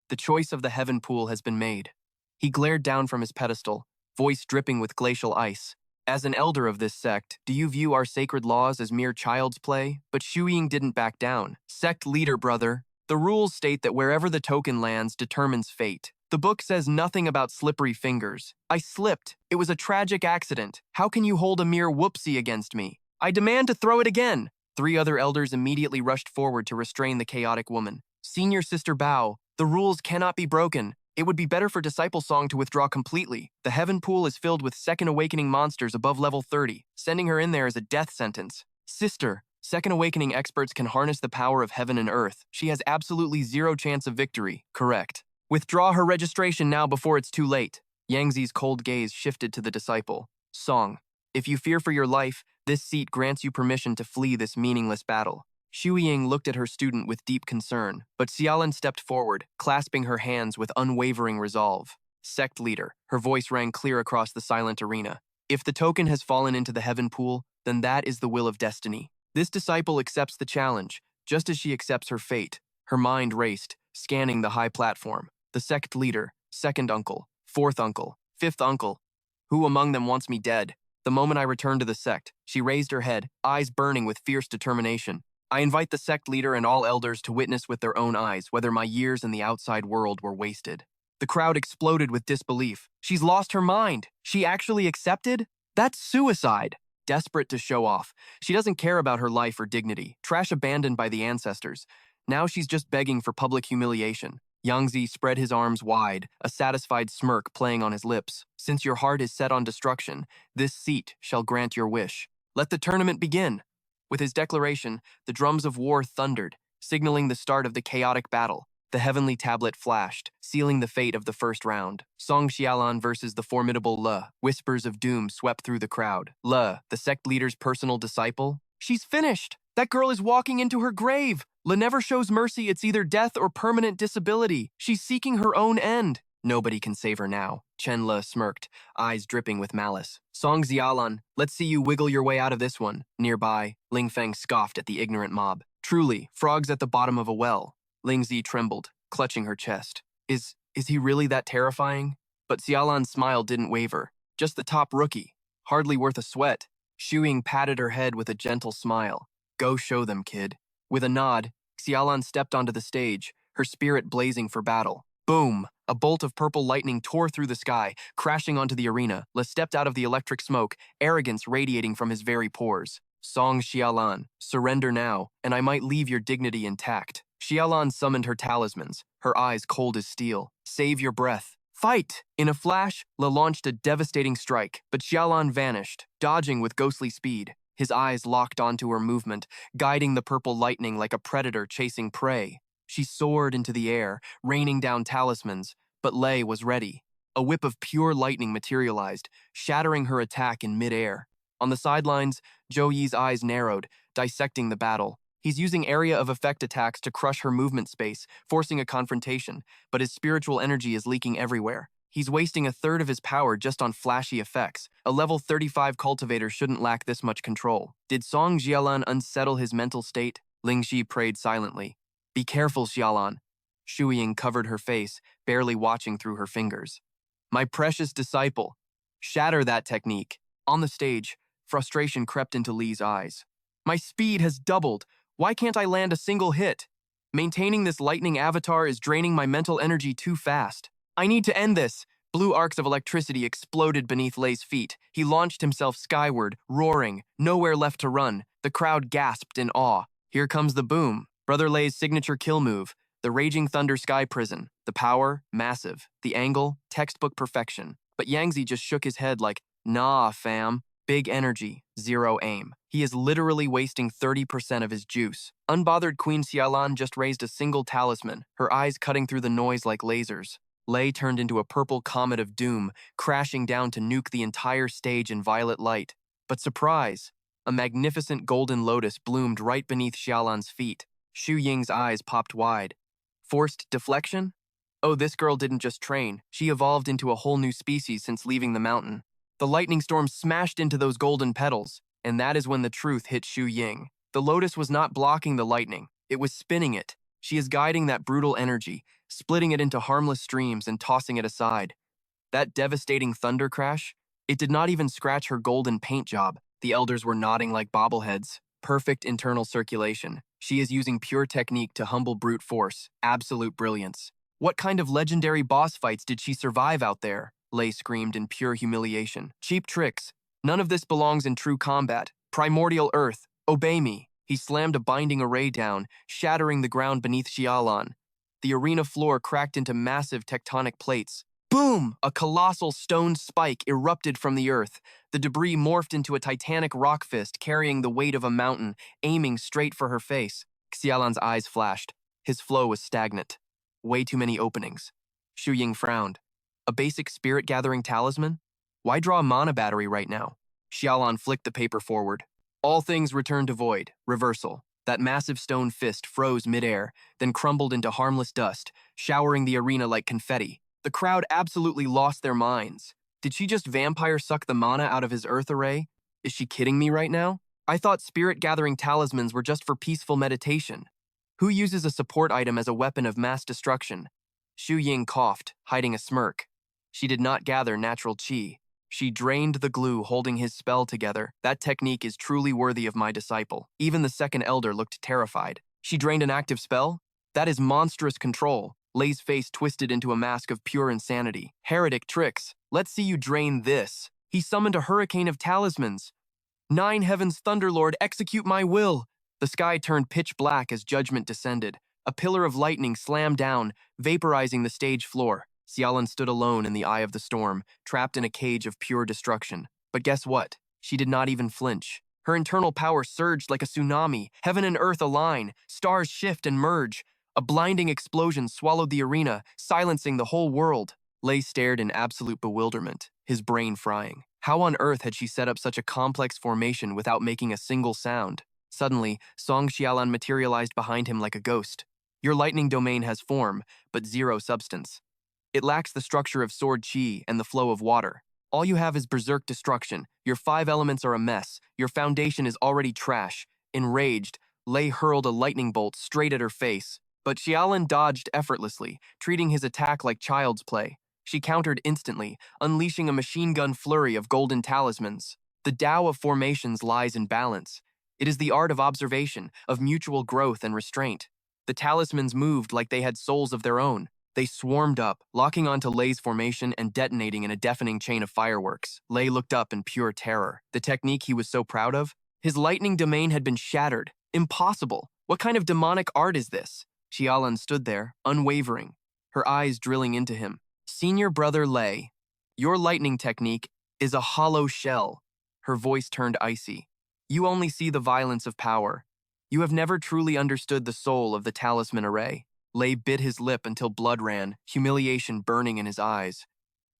The choice of the heaven pool has been made. He glared down from his pedestal, voice dripping with glacial ice. As an elder of this sect, do you view our sacred laws as mere child's play? But Shu Ying didn't back down. Sect leader, brother. The rules state that wherever the token lands determines fate. The book says nothing about slippery fingers. I slipped. It was a tragic accident. How can you hold a mere whoopsie against me? I demand to throw it again. 3 other elders immediately rushed forward to restrain the chaotic woman. Senior Sister Bao, the rules cannot be broken. It would be better for Disciple Song to withdraw completely. The heaven pool is filled with second awakening monsters above level 30. Sending her in there is a death sentence. Sister, second awakening experts can harness the power of heaven and earth. She has absolutely zero chance of victory. Correct. Withdraw her registration now before it's too late. Yangzi's cold gaze shifted to the disciple. Song, if you fear for your life, this seat grants you permission to flee this meaningless battle. Shu Ying looked at her student with deep concern, but Xialan stepped forward, clasping her hands with unwavering resolve. Sect leader, her voice rang clear across the silent arena. If the token has fallen into the heaven pool, then that is the will of destiny. This disciple accepts the challenge, just as she accepts her fate. Her mind raced, scanning the high platform. The sect leader, second uncle, fourth uncle, fifth uncle. Who among them wants me dead? The moment I returned to the sect, she raised her head, eyes burning with fierce determination. I invite the sect leader and all elders to witness with their own eyes whether my years in the outside world were wasted. The crowd exploded with disbelief. She's lost her mind. She actually accepted? That's suicide. Desperate to show off. She doesn't care about her life or dignity. Trash abandoned by the ancestors. Now she's just begging for public humiliation. Yangzi spread his arms wide, a satisfied smirk playing on his lips. Since your heart is set on destruction, this seat shall grant your wish. Let the tournament begin. With his declaration, the drums of war thundered, signaling the start of the chaotic battle. The heavenly tablet flashed, sealing the fate of the first round. Song Xialan versus the formidable Le. Whispers of doom swept through the crowd. Le, the sect leader's personal disciple? She's finished! That girl is walking into her grave! Le never shows mercy, it's either death or permanent disability. She's seeking her own end. Nobody can save her now. Chen Le smirked, eyes dripping with malice. Song Xialan, let's see you wiggle your way out of this one. Nearby, Ling Feng scoffed at the ignorant mob. Truly, frogs at the bottom of a well. Ling Zi trembled, clutching her chest. Is he really that terrifying? But Xialan's smile didn't waver. Just the top rookie. Hardly worth a sweat. Shu Ying patted her head with a gentle smile. Go show them, kid. With a nod, Xialan stepped onto the stage, her spirit blazing for battle. Boom! A bolt of purple lightning tore through the sky, crashing onto the arena. Le stepped out of the electric smoke, arrogance radiating from his very pores. Song Xialan, surrender now, and I might leave your dignity intact. Xialan summoned her talismans, her eyes cold as steel. Save your breath. Fight! In a flash, Le launched a devastating strike, but Xialan vanished, dodging with ghostly speed. His eyes locked onto her movement, guiding the purple lightning like a predator chasing prey. She soared into the air, raining down talismans, but Lei was ready. A whip of pure lightning materialized, shattering her attack in midair. On the sidelines, Zhou Yi's eyes narrowed, dissecting the battle. He's using area of effect attacks to crush her movement space, forcing a confrontation, but his spiritual energy is leaking everywhere. He's wasting a third of his power just on flashy effects. A level 35 cultivator shouldn't lack this much control. Did Song Jialan unsettle his mental state? Ling Shi prayed silently. Be careful, Xiaolan. Shu Ying covered her face, barely watching through her fingers. My precious disciple. Shatter that technique. On the stage, frustration crept into Li's eyes. My speed has doubled. Why can't I land a single hit? Maintaining this lightning avatar is draining my mental energy too fast. I need to end this. Blue arcs of electricity exploded beneath Lei's feet. He launched himself skyward, roaring, nowhere left to run. The crowd gasped in awe. Here comes the boom. Brother Lei's signature kill move. The Raging Thunder Sky Prison. The power, massive. The angle, textbook perfection. But Yangzi just shook his head like, nah, fam. Big energy, zero aim. He is literally wasting 30% of his juice. Unbothered Queen Xiaolan just raised a single talisman, her eyes cutting through the noise like lasers. Lei turned into a purple comet of doom, crashing down to nuke the entire stage in violet light. But surprise! A magnificent golden lotus bloomed right beneath Xiaolan's feet. Shu Ying's eyes popped wide. Forced deflection? Oh, this girl didn't just train. She evolved into a whole new species since leaving the mountain. The lightning storm smashed into those golden petals, and that is when the truth hit Shu Ying. The lotus was not blocking the lightning. It was spinning it. She is guiding that brutal energy, splitting it into harmless streams and tossing it aside. That devastating thunder crash? It did not even scratch her golden paint job. The elders were nodding like bobbleheads. Perfect internal circulation. She is using pure technique to humble brute force. Absolute brilliance. What kind of legendary boss fights did she survive out there? Lei screamed in pure humiliation. Cheap tricks. None of this belongs in true combat. Primordial Earth, obey me. He slammed a binding array down, shattering the ground beneath Xiaolan. The arena floor cracked into massive tectonic plates. Boom! A colossal stone spike erupted from the earth. The debris morphed into a titanic rock fist carrying the weight of a mountain, aiming straight for her face. Xiaolan's eyes flashed. His flow was stagnant. Way too many openings. Shu Ying frowned. A basic spirit-gathering talisman? Why draw a mana battery right now? Xiaolan flicked the paper forward. All things returned to void. Reversal. That massive stone fist froze midair, then crumbled into harmless dust, showering the arena like confetti. The crowd absolutely lost their minds. Did she just vampire suck the mana out of his earth array? Is she kidding me right now? I thought spirit-gathering talismans were just for peaceful meditation. Who uses a support item as a weapon of mass destruction? Shu Ying coughed, hiding a smirk. She did not gather natural qi. She drained the glue holding his spell together. That technique is truly worthy of my disciple. Even the second elder looked terrified. She drained an active spell? That is monstrous control. Lei's face twisted into a mask of pure insanity. Heretic tricks. Let's see you drain this. He summoned a hurricane of talismans. 9 heavens, Thunderlord, execute my will. The sky turned pitch black as judgment descended. A pillar of lightning slammed down, vaporizing the stage floor. Xiaolan stood alone in the eye of the storm, trapped in a cage of pure destruction. But guess what? She did not even flinch. Her internal power surged like a tsunami. Heaven and earth align. Stars shift and merge. A blinding explosion swallowed the arena, silencing the whole world. Lei stared in absolute bewilderment, his brain frying. How on earth had she set up such a complex formation without making a single sound? Suddenly, Song Xiaolan materialized behind him like a ghost. Your lightning domain has form, but zero substance. It lacks the structure of sword qi and the flow of water. All you have is berserk destruction. Your 5 elements are a mess. Your foundation is already trash. Enraged, Lei hurled a lightning bolt straight at her face. But Xiaolan dodged effortlessly, treating his attack like child's play. She countered instantly, unleashing a machine gun flurry of golden talismans. The Tao of formations lies in balance. It is the art of observation, of mutual growth and restraint. The talismans moved like they had souls of their own. They swarmed up, locking onto Lei's formation and detonating in a deafening chain of fireworks. Lei looked up in pure terror. The technique he was so proud of? His lightning domain had been shattered. Impossible. What kind of demonic art is this? Xiaolan stood there, unwavering, her eyes drilling into him. Senior brother Lei, your lightning technique is a hollow shell. Her voice turned icy. You only see the violence of power. You have never truly understood the soul of the talisman array. Lei bit his lip until blood ran, humiliation burning in his eyes.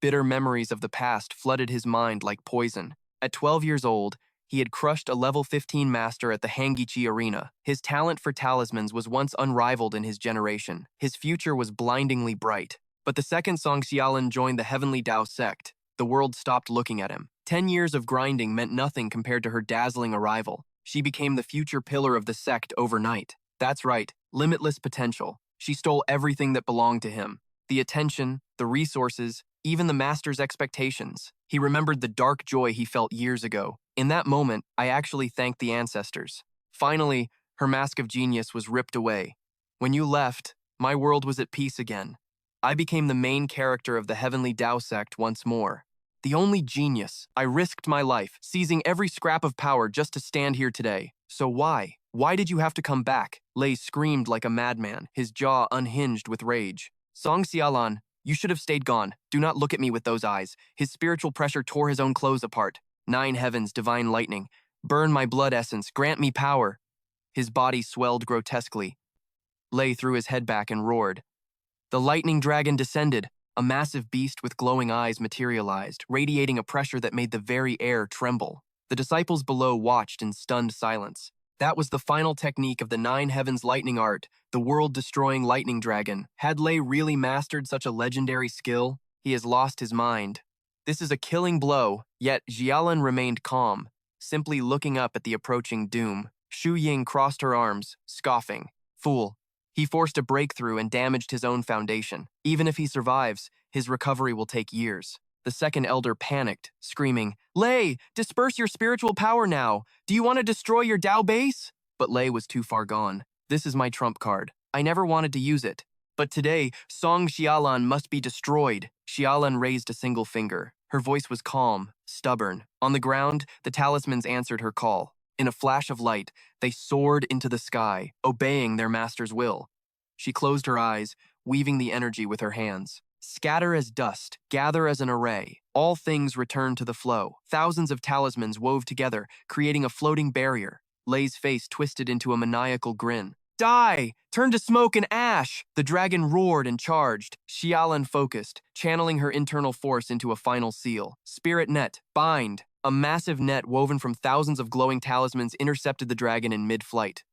Bitter memories of the past flooded his mind like poison. At 12 years old, he had crushed a level 15 master at the Hangichi Arena. His talent for talismans was once unrivaled in his generation. His future was blindingly bright. But the second Song Xiaolin joined the Heavenly Tao sect, the world stopped looking at him. 10 years of grinding meant nothing compared to her dazzling arrival. She became the future pillar of the sect overnight. That's right, limitless potential. She stole everything that belonged to him. The attention, the resources, even the master's expectations. He remembered the dark joy he felt years ago. In that moment, I actually thanked the ancestors. Finally, her mask of genius was ripped away. When you left, my world was at peace again. I became the main character of the Heavenly Tao sect once more. The only genius. I risked my life, seizing every scrap of power just to stand here today. So why? Why did you have to come back? Lei screamed like a madman, his jaw unhinged with rage. Song Xiaolan, you should have stayed gone. Do not look at me with those eyes. His spiritual pressure tore his own clothes apart. 9 heavens, divine lightning. Burn my blood essence, grant me power. His body swelled grotesquely. Lei threw his head back and roared. The lightning dragon descended. A massive beast with glowing eyes materialized, radiating a pressure that made the very air tremble. The disciples below watched in stunned silence. That was the final technique of the 9 heavens lightning art, the world-destroying lightning dragon. Had Lei really mastered such a legendary skill? He has lost his mind. This is a killing blow, yet Xiaolin remained calm, simply looking up at the approaching doom. Shu Ying crossed her arms, scoffing. Fool. He forced a breakthrough and damaged his own foundation. Even if he survives, his recovery will take years. The second elder panicked, screaming, Lei, disperse your spiritual power now. Do you want to destroy your Tao base? But Lei was too far gone. This is my trump card. I never wanted to use it. But today, Song Xiaolan must be destroyed. Xiaolan raised a single finger. Her voice was calm, stubborn. On the ground, the talismans answered her call. In a flash of light, they soared into the sky, obeying their master's will. She closed her eyes, weaving the energy with her hands. Scatter as dust, gather as an array. All things return to the flow. Thousands of talismans wove together, creating a floating barrier. Lei's face twisted into a maniacal grin. Die! Turn to smoke and ash! The dragon roared and charged. Xiaolan focused, channeling her internal force into a final seal. Spirit net, bind. A massive net woven from thousands of glowing talismans intercepted the dragon in mid-flight.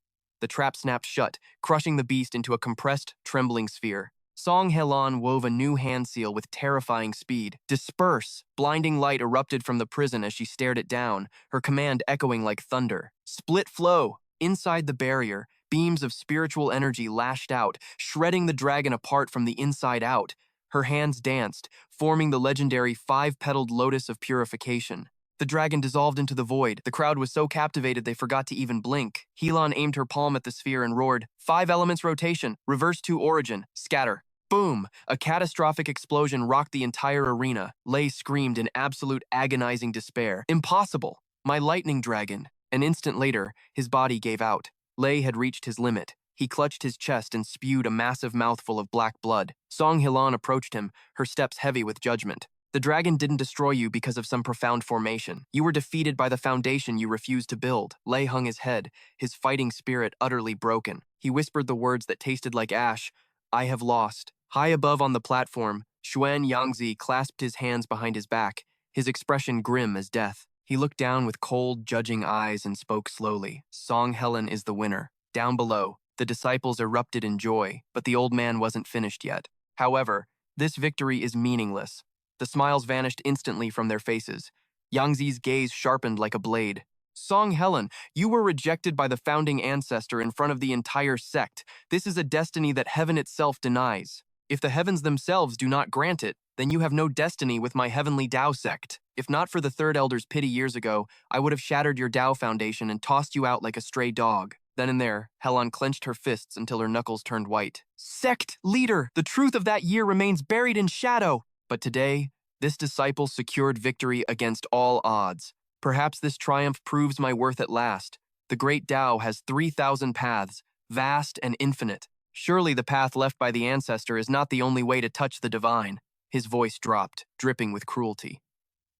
The trap snapped shut, crushing the beast into a compressed, trembling sphere. Song Helan wove a new hand seal with terrifying speed. Disperse! Blinding light erupted from the prison as she stared it down, her command echoing like thunder. Split flow! Inside the barrier, beams of spiritual energy lashed out, shredding the dragon apart from the inside out. Her hands danced, forming the legendary 5-petaled lotus of purification. The dragon dissolved into the void. The crowd was so captivated they forgot to even blink. Helan aimed her palm at the sphere and roared, 5 elements rotation, reverse to origin, scatter. Boom! A catastrophic explosion rocked the entire arena. Lei screamed in absolute agonizing despair. Impossible! My lightning dragon. An instant later, his body gave out. Lei had reached his limit. He clutched his chest and spewed a massive mouthful of black blood. Song Helan approached him, her steps heavy with judgment. The dragon didn't destroy you because of some profound formation. You were defeated by the foundation you refused to build. Lei hung his head, his fighting spirit utterly broken. He whispered the words that tasted like ash. I have lost. High above on the platform, Xuan Yangzi clasped his hands behind his back, his expression grim as death. He looked down with cold, judging eyes and spoke slowly. Song Helen is the winner. Down below, the disciples erupted in joy, but the old man wasn't finished yet. However, this victory is meaningless. The smiles vanished instantly from their faces. Yangzi's gaze sharpened like a blade. Song Helen, you were rejected by the founding ancestor in front of the entire sect. This is a destiny that heaven itself denies. If the heavens themselves do not grant it, then you have no destiny with my heavenly Tao sect. If not for the third elder's pity years ago, I would have shattered your Tao foundation and tossed you out like a stray dog. Then and there, Helen clenched her fists until her knuckles turned white. Sect leader, the truth of that year remains buried in shadow. But today, this disciple secured victory against all odds. Perhaps this triumph proves my worth at last. The great Tao has 3,000 paths, vast and infinite. Surely the path left by the ancestor is not the only way to touch the divine. His voice dropped, dripping with cruelty.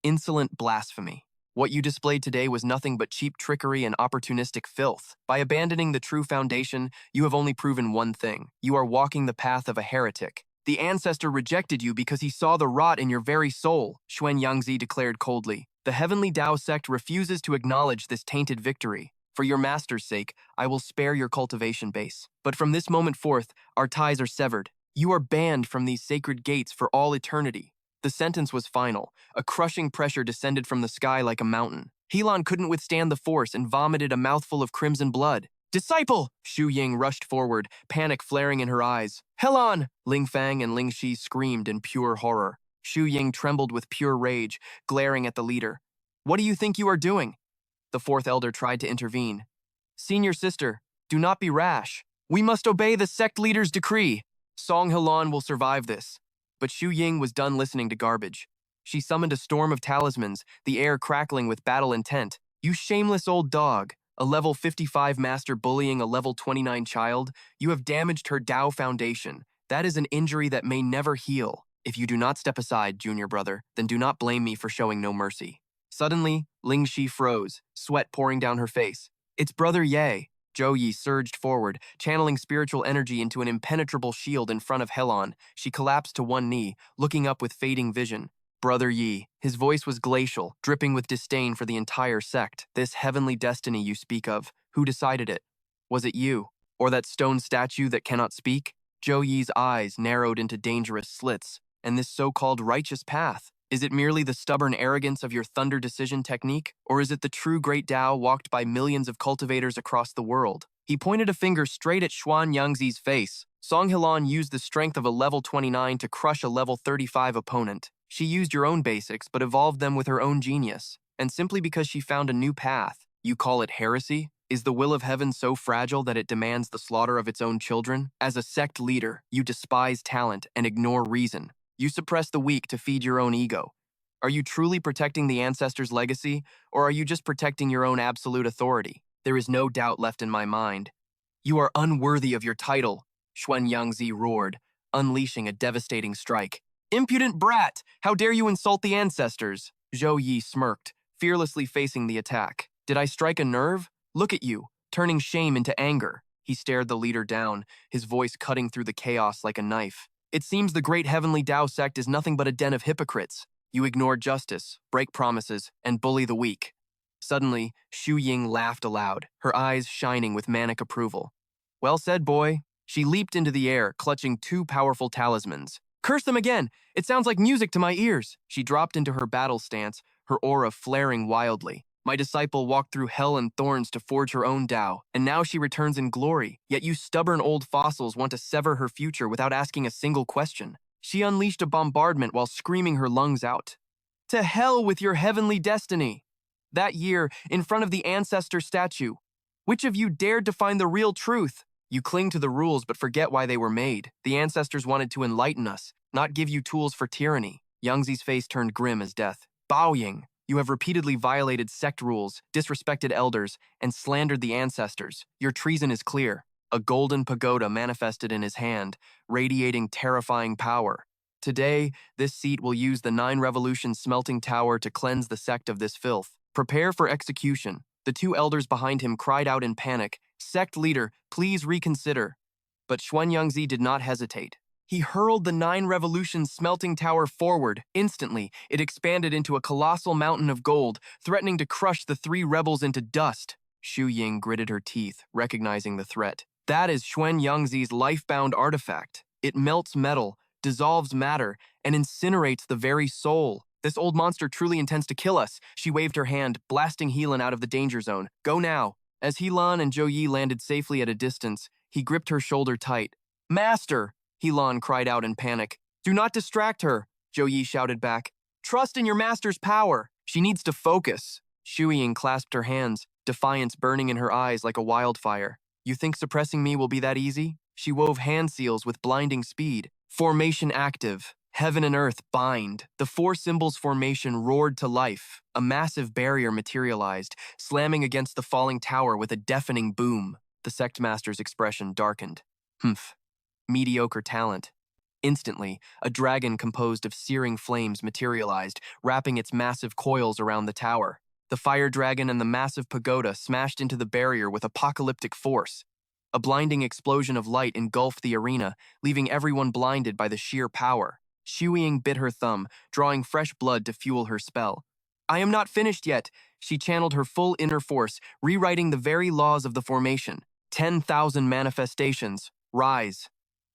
Insolent blasphemy. What you displayed today was nothing but cheap trickery and opportunistic filth. By abandoning the true foundation, you have only proven one thing. You are walking the path of a heretic. The ancestor rejected you because he saw the rot in your very soul, Xuan Yangzi declared coldly. The Heavenly Tao sect refuses to acknowledge this tainted victory. For your master's sake, I will spare your cultivation base. But from this moment forth, our ties are severed. You are banned from these sacred gates for all eternity. The sentence was final. A crushing pressure descended from the sky like a mountain. Helan couldn't withstand the force and vomited a mouthful of crimson blood. Disciple! Xu Ying rushed forward, panic flaring in her eyes. Helan! Ling Fang and Ling Shi screamed in pure horror. Xu Ying trembled with pure rage, glaring at the leader. What do you think you are doing? The fourth elder tried to intervene. Senior sister, do not be rash. We must obey the sect leader's decree. Song Helan will survive this. But Xu Ying was done listening to garbage. She summoned a storm of talismans, the air crackling with battle intent. You shameless old dog, a level 55 master bullying a level 29 child, you have damaged her Dao foundation. That is an injury that may never heal. If you do not step aside, junior brother, then do not blame me for showing no mercy. Suddenly, Ling Shi froze, sweat pouring down her face. It's Brother Ye. Zhou Yi surged forward, channeling spiritual energy into an impenetrable shield in front of Helan. She collapsed to one knee, looking up with fading vision. Brother Yi. His voice was glacial, dripping with disdain for the entire sect. This heavenly destiny you speak of, who decided it? Was it you? Or that stone statue that cannot speak? Zhou Yi's eyes narrowed into dangerous slits. And this so-called righteous path? Is it merely the stubborn arrogance of your thunder decision technique? Or is it the true great Tao walked by millions of cultivators across the world? He pointed a finger straight at Xuan Yangzi's face. Song Helan used the strength of a level 29 to crush a level 35 opponent. She used your own basics, but evolved them with her own genius. And simply because she found a new path, you call it heresy? Is the will of heaven so fragile that it demands the slaughter of its own children? As a sect leader, you despise talent and ignore reason. You suppress the weak to feed your own ego. Are you truly protecting the ancestors' legacy, or are you just protecting your own absolute authority? There is no doubt left in my mind. You are unworthy of your title, Xuan Yangzi roared, unleashing a devastating strike. Impudent brat! How dare you insult the ancestors? Zhou Yi smirked, fearlessly facing the attack. Did I strike a nerve? Look at you, turning shame into anger. He stared the leader down, his voice cutting through the chaos like a knife. It seems the great heavenly Tao sect is nothing but a den of hypocrites. You ignore justice, break promises, and bully the weak. Suddenly, Xu Ying laughed aloud, her eyes shining with manic approval. Well said, boy. She leaped into the air, clutching two powerful talismans. Curse them again! It sounds like music to my ears! She dropped into her battle stance, her aura flaring wildly. My disciple walked through hell and thorns to forge her own Tao, and now she returns in glory. Yet you stubborn old fossils want to sever her future without asking a single question. She unleashed a bombardment while screaming her lungs out. To hell with your heavenly destiny! That year, in front of the ancestor statue, which of you dared to find the real truth? You cling to the rules but forget why they were made. The ancestors wanted to enlighten us, not give you tools for tyranny. Yangzi's face turned grim as death. Baoying, you have repeatedly violated sect rules, disrespected elders, and slandered the ancestors. Your treason is clear. A golden pagoda manifested in his hand, radiating terrifying power. Today, this seat will use the 9 Revolution smelting tower to cleanse the sect of this filth. Prepare for execution. The 2 elders behind him cried out in panic, Sect leader, please reconsider. But Xuan Yangzi did not hesitate. He hurled the 9 Revolution smelting tower forward. Instantly, it expanded into a colossal mountain of gold, threatening to crush the 3 rebels into dust. Xu Ying gritted her teeth, recognizing the threat. That is Xuan Yangzi's life-bound artifact. It melts metal, dissolves matter, and incinerates the very soul. This old monster truly intends to kill us. She waved her hand, blasting Helan out of the danger zone. Go now. As Helan and Zhou Yi landed safely at a distance, he gripped her shoulder tight. Master! Helan cried out in panic. Do not distract her, Zhou Yi shouted back. Trust in your master's power. She needs to focus. Xu Ying clasped her hands, defiance burning in her eyes like a wildfire. You think suppressing me will be that easy? She wove hand seals with blinding speed. Formation active. Heaven and earth bind. The 4 symbols formation roared to life. A massive barrier materialized, slamming against the falling tower with a deafening boom. The sect master's expression darkened. Humph. Mediocre talent. Instantly, a dragon composed of searing flames materialized, wrapping its massive coils around the tower. The fire dragon and the massive pagoda smashed into the barrier with apocalyptic force. A blinding explosion of light engulfed the arena, leaving everyone blinded by the sheer power. Xu Ying bit her thumb, drawing fresh blood to fuel her spell. I am not finished yet. She channeled her full inner force, rewriting the very laws of the formation. 10,000 manifestations. Rise.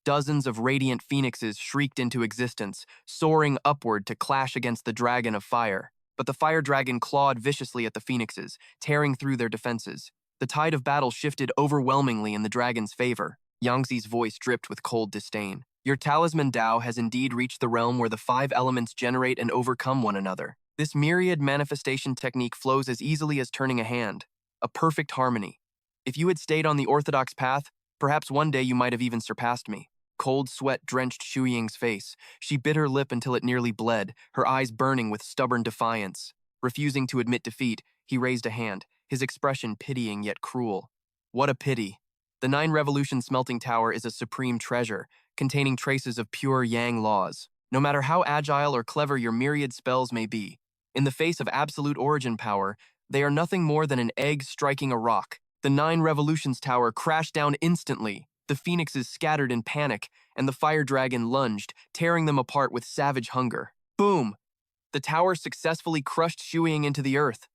Dozens of radiant phoenixes shrieked into existence, soaring upward to clash against the dragon of fire. But the fire dragon clawed viciously at the phoenixes, tearing through their defenses. The tide of battle shifted overwhelmingly in the dragon's favor. Yangzi's voice dripped with cold disdain. Your talisman Dao has indeed reached the realm where the 5 elements generate and overcome one another. This myriad manifestation technique flows as easily as turning a hand. A perfect harmony. If you had stayed on the orthodox path, perhaps one day you might have even surpassed me. Cold sweat drenched Shu Ying's face. She bit her lip until it nearly bled, her eyes burning with stubborn defiance. Refusing to admit defeat, he raised a hand, his expression pitying yet cruel. What a pity. The 9 Revolution Smelting Tower is a supreme treasure, containing traces of pure Yang laws. No matter how agile or clever your myriad spells may be, in the face of absolute origin power, they are nothing more than an egg striking a rock. The 9 Revolutions Tower crashed down instantly. The phoenixes scattered in panic, and the fire dragon lunged, tearing them apart with savage hunger. Boom! The tower successfully crushed Shu Ying into the earth.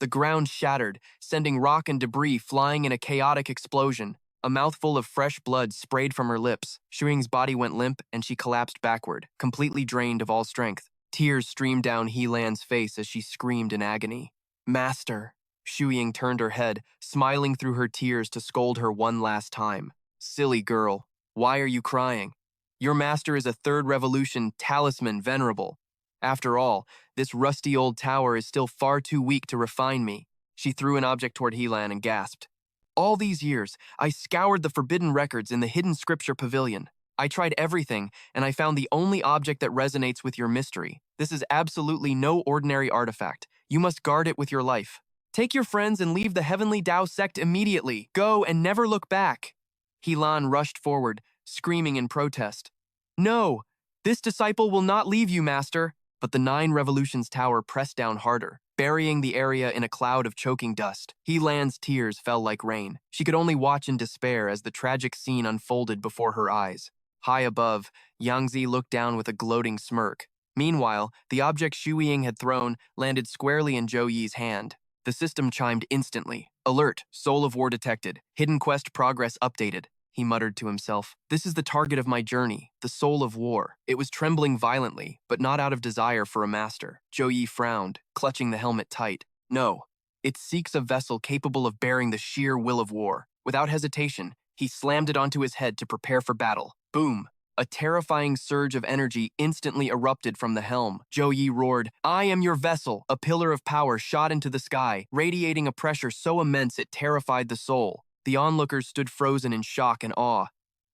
The ground shattered, sending rock and debris flying in a chaotic explosion. A mouthful of fresh blood sprayed from her lips. Shu Ying's body went limp, and she collapsed backward, completely drained of all strength. Tears streamed down He Lan's face as she screamed in agony. Master! Shu Ying turned her head, smiling through her tears to scold her one last time. Silly girl, why are you crying? Your master is a 3rd Revolution talisman venerable. After all, this rusty old tower is still far too weak to refine me. She threw an object toward He Lan and gasped. All these years, I scoured the forbidden records in the hidden scripture pavilion. I tried everything, and I found the only object that resonates with your mystery. This is absolutely no ordinary artifact. You must guard it with your life. Take your friends and leave the Heavenly Tao sect immediately. Go and never look back. He Lan rushed forward, screaming in protest. No, this disciple will not leave you, master. But the 9 Revolutions Tower pressed down harder, burying the area in a cloud of choking dust. He Lan's tears fell like rain. She could only watch in despair as the tragic scene unfolded before her eyes. High above, Yangzi looked down with a gloating smirk. Meanwhile, the object Shu Ying had thrown landed squarely in Zhou Yi's hand. The system chimed instantly. Alert, Soul of War detected. Hidden quest progress updated. He muttered to himself. This is the target of my journey, the Soul of War. It was trembling violently, but not out of desire for a master. Zhou Yi frowned, clutching the helmet tight. No, it seeks a vessel capable of bearing the sheer will of war. Without hesitation, he slammed it onto his head to prepare for battle. Boom! A terrifying surge of energy instantly erupted from the helm. Zhou Yi roared, I am your vessel! A pillar of power shot into the sky, radiating a pressure so immense it terrified the soul. The onlookers stood frozen in shock and awe.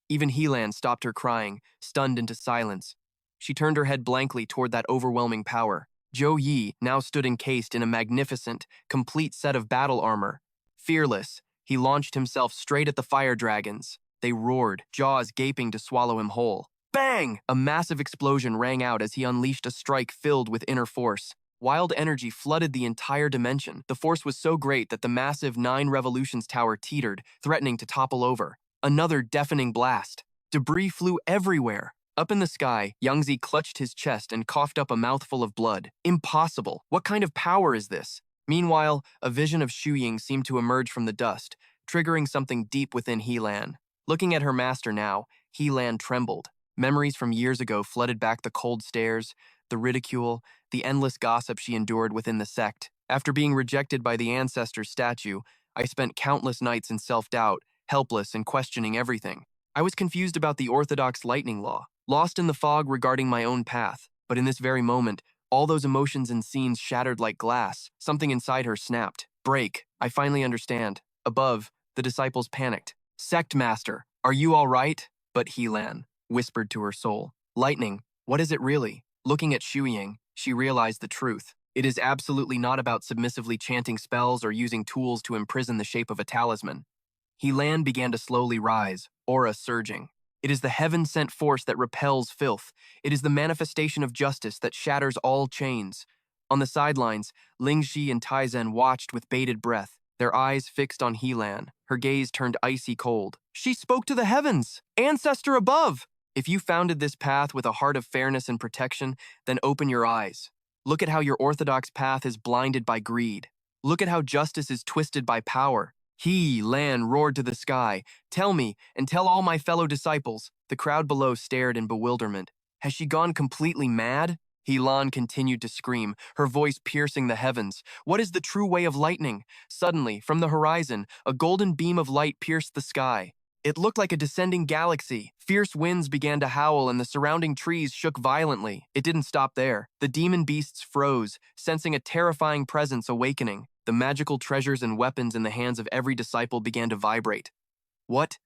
Even He Lan stopped her crying, stunned into silence. She turned her head blankly toward that overwhelming power. Zhou Yi now stood encased in a magnificent, complete set of battle armor. Fearless, he launched himself straight at the fire dragons. They roared, jaws gaping to swallow him whole. Bang! A massive explosion rang out as he unleashed a strike filled with inner force. Wild energy flooded the entire dimension. The force was so great that the massive 9 Revolutions Tower teetered, threatening to topple over. Another deafening blast. Debris flew everywhere. Up in the sky, Yangzi clutched his chest and coughed up a mouthful of blood. Impossible! What kind of power is this? Meanwhile, a vision of Shu Ying seemed to emerge from the dust, triggering something deep within He Lan. Looking at her master now, He Lan trembled. Memories from years ago flooded back the cold stares, the ridicule, the endless gossip she endured within the sect. After being rejected by the ancestor's statue, I spent countless nights in self-doubt, helpless and questioning everything. I was confused about the orthodox lightning law, lost in the fog regarding my own path. But in this very moment, all those emotions and scenes shattered like glass. Something inside her snapped. Break. I finally understand. Above, the disciples panicked. Sect master, are you all right? But He Lan whispered to her soul. Lightning, what is it really? Looking at Shu Ying, she realized the truth. It is absolutely not about submissively chanting spells or using tools to imprison the shape of a talisman. He Lan began to slowly rise, aura surging. It is the heaven-sent force that repels filth. It is the manifestation of justice that shatters all chains. On the sidelines, Ling Shi and Taizen watched with bated breath, their eyes fixed on He Lan, her gaze turned icy cold. She spoke to the heavens! Ancestor above! If you founded this path with a heart of fairness and protection, then open your eyes. Look at how your orthodox path is blinded by greed. Look at how justice is twisted by power. He Lan roared to the sky, tell me, and tell all my fellow disciples, The crowd below stared in bewilderment. Has she gone completely mad? Helan continued to scream, her voice piercing the heavens. What is the true way of lightning? Suddenly, from the horizon, a golden beam of light pierced the sky. It looked like a descending galaxy. Fierce winds began to howl and the surrounding trees shook violently. It didn't stop there. The demon beasts froze, sensing a terrifying presence awakening. The magical treasures and weapons in the hands of every disciple began to vibrate. What?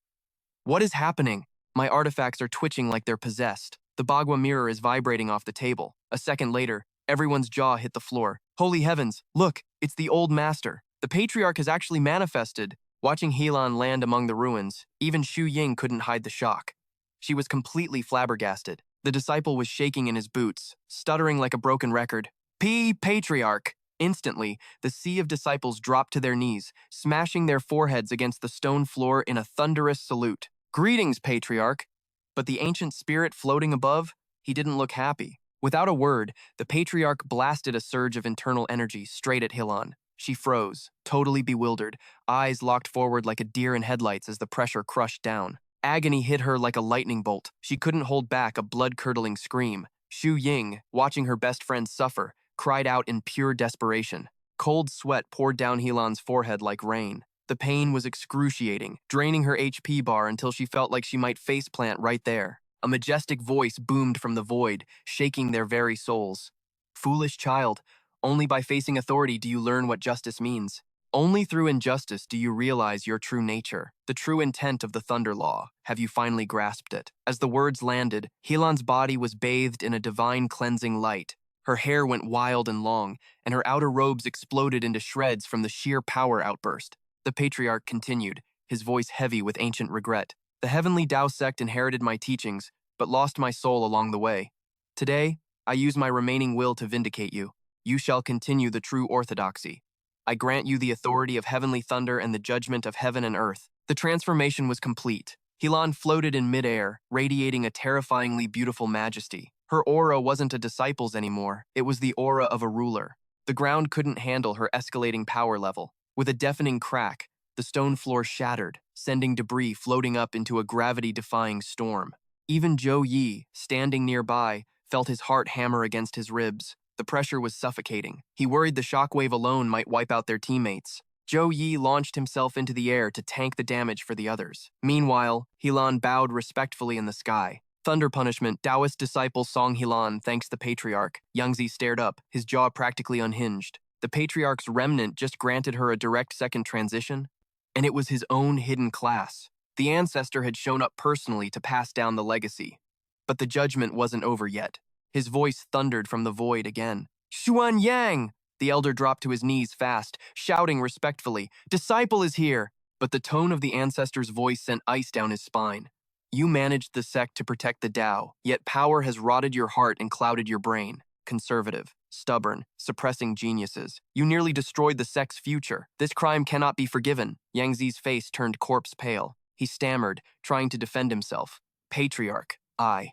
What is happening? My artifacts are twitching like they're possessed. The Bagua mirror is vibrating off the table. A second later, everyone's jaw hit the floor. Holy heavens, look, it's the old master. The patriarch has actually manifested. Watching Helan land among the ruins, even Xu Ying couldn't hide the shock. She was completely flabbergasted. The disciple was shaking in his boots, stuttering like a broken record. Patriarch! Instantly, the sea of disciples dropped to their knees, smashing their foreheads against the stone floor in a thunderous salute. Greetings, Patriarch! But the ancient spirit floating above, he didn't look happy. Without a word, the Patriarch blasted a surge of internal energy straight at Helan. She froze, totally bewildered, eyes locked forward like a deer in headlights as the pressure crushed down. Agony hit her like a lightning bolt. She couldn't hold back a blood-curdling scream. Xu Ying, watching her best friend suffer, cried out in pure desperation. Cold sweat poured down Helan's forehead like rain. The pain was excruciating, draining her HP bar until she felt like she might faceplant right there. A majestic voice boomed from the void, shaking their very souls. Foolish child, only by facing authority do you learn what justice means. Only through injustice do you realize your true nature, the true intent of the Thunder Law. Have you finally grasped it? As the words landed, Helan's body was bathed in a divine cleansing light. Her hair went wild and long, and her outer robes exploded into shreds from the sheer power outburst. The Patriarch continued, his voice heavy with ancient regret. The heavenly Tao sect inherited my teachings, but lost my soul along the way. Today, I use my remaining will to vindicate you. You shall continue the true orthodoxy. I grant you the authority of heavenly thunder and the judgment of heaven and earth. The transformation was complete. Helan floated in midair, radiating a terrifyingly beautiful majesty. Her aura wasn't a disciple's anymore, it was the aura of a ruler. The ground couldn't handle her escalating power level. With a deafening crack, the stone floor shattered, sending debris floating up into a gravity-defying storm. Even Zhou Yi, standing nearby, felt his heart hammer against his ribs. The pressure was suffocating. He worried the shockwave alone might wipe out their teammates. Zhou Yi launched himself into the air to tank the damage for the others. Meanwhile, Helan bowed respectfully in the sky. Thunder punishment, Taoist disciple Song Helan thanks the Patriarch. Yangzi stared up, his jaw practically unhinged. The Patriarch's remnant just granted her a direct second transition, and it was his own hidden class. The ancestor had shown up personally to pass down the legacy. But the judgment wasn't over yet. His voice thundered from the void again. Xuan Yang! The elder dropped to his knees fast, shouting respectfully, Disciple is here! But the tone of the ancestor's voice sent ice down his spine. You managed the sect to protect the Tao, yet power has rotted your heart and clouded your brain. Conservative, stubborn, suppressing geniuses. You nearly destroyed the sect's future. This crime cannot be forgiven. Yang Zi's face turned corpse pale. He stammered, trying to defend himself. Patriarch.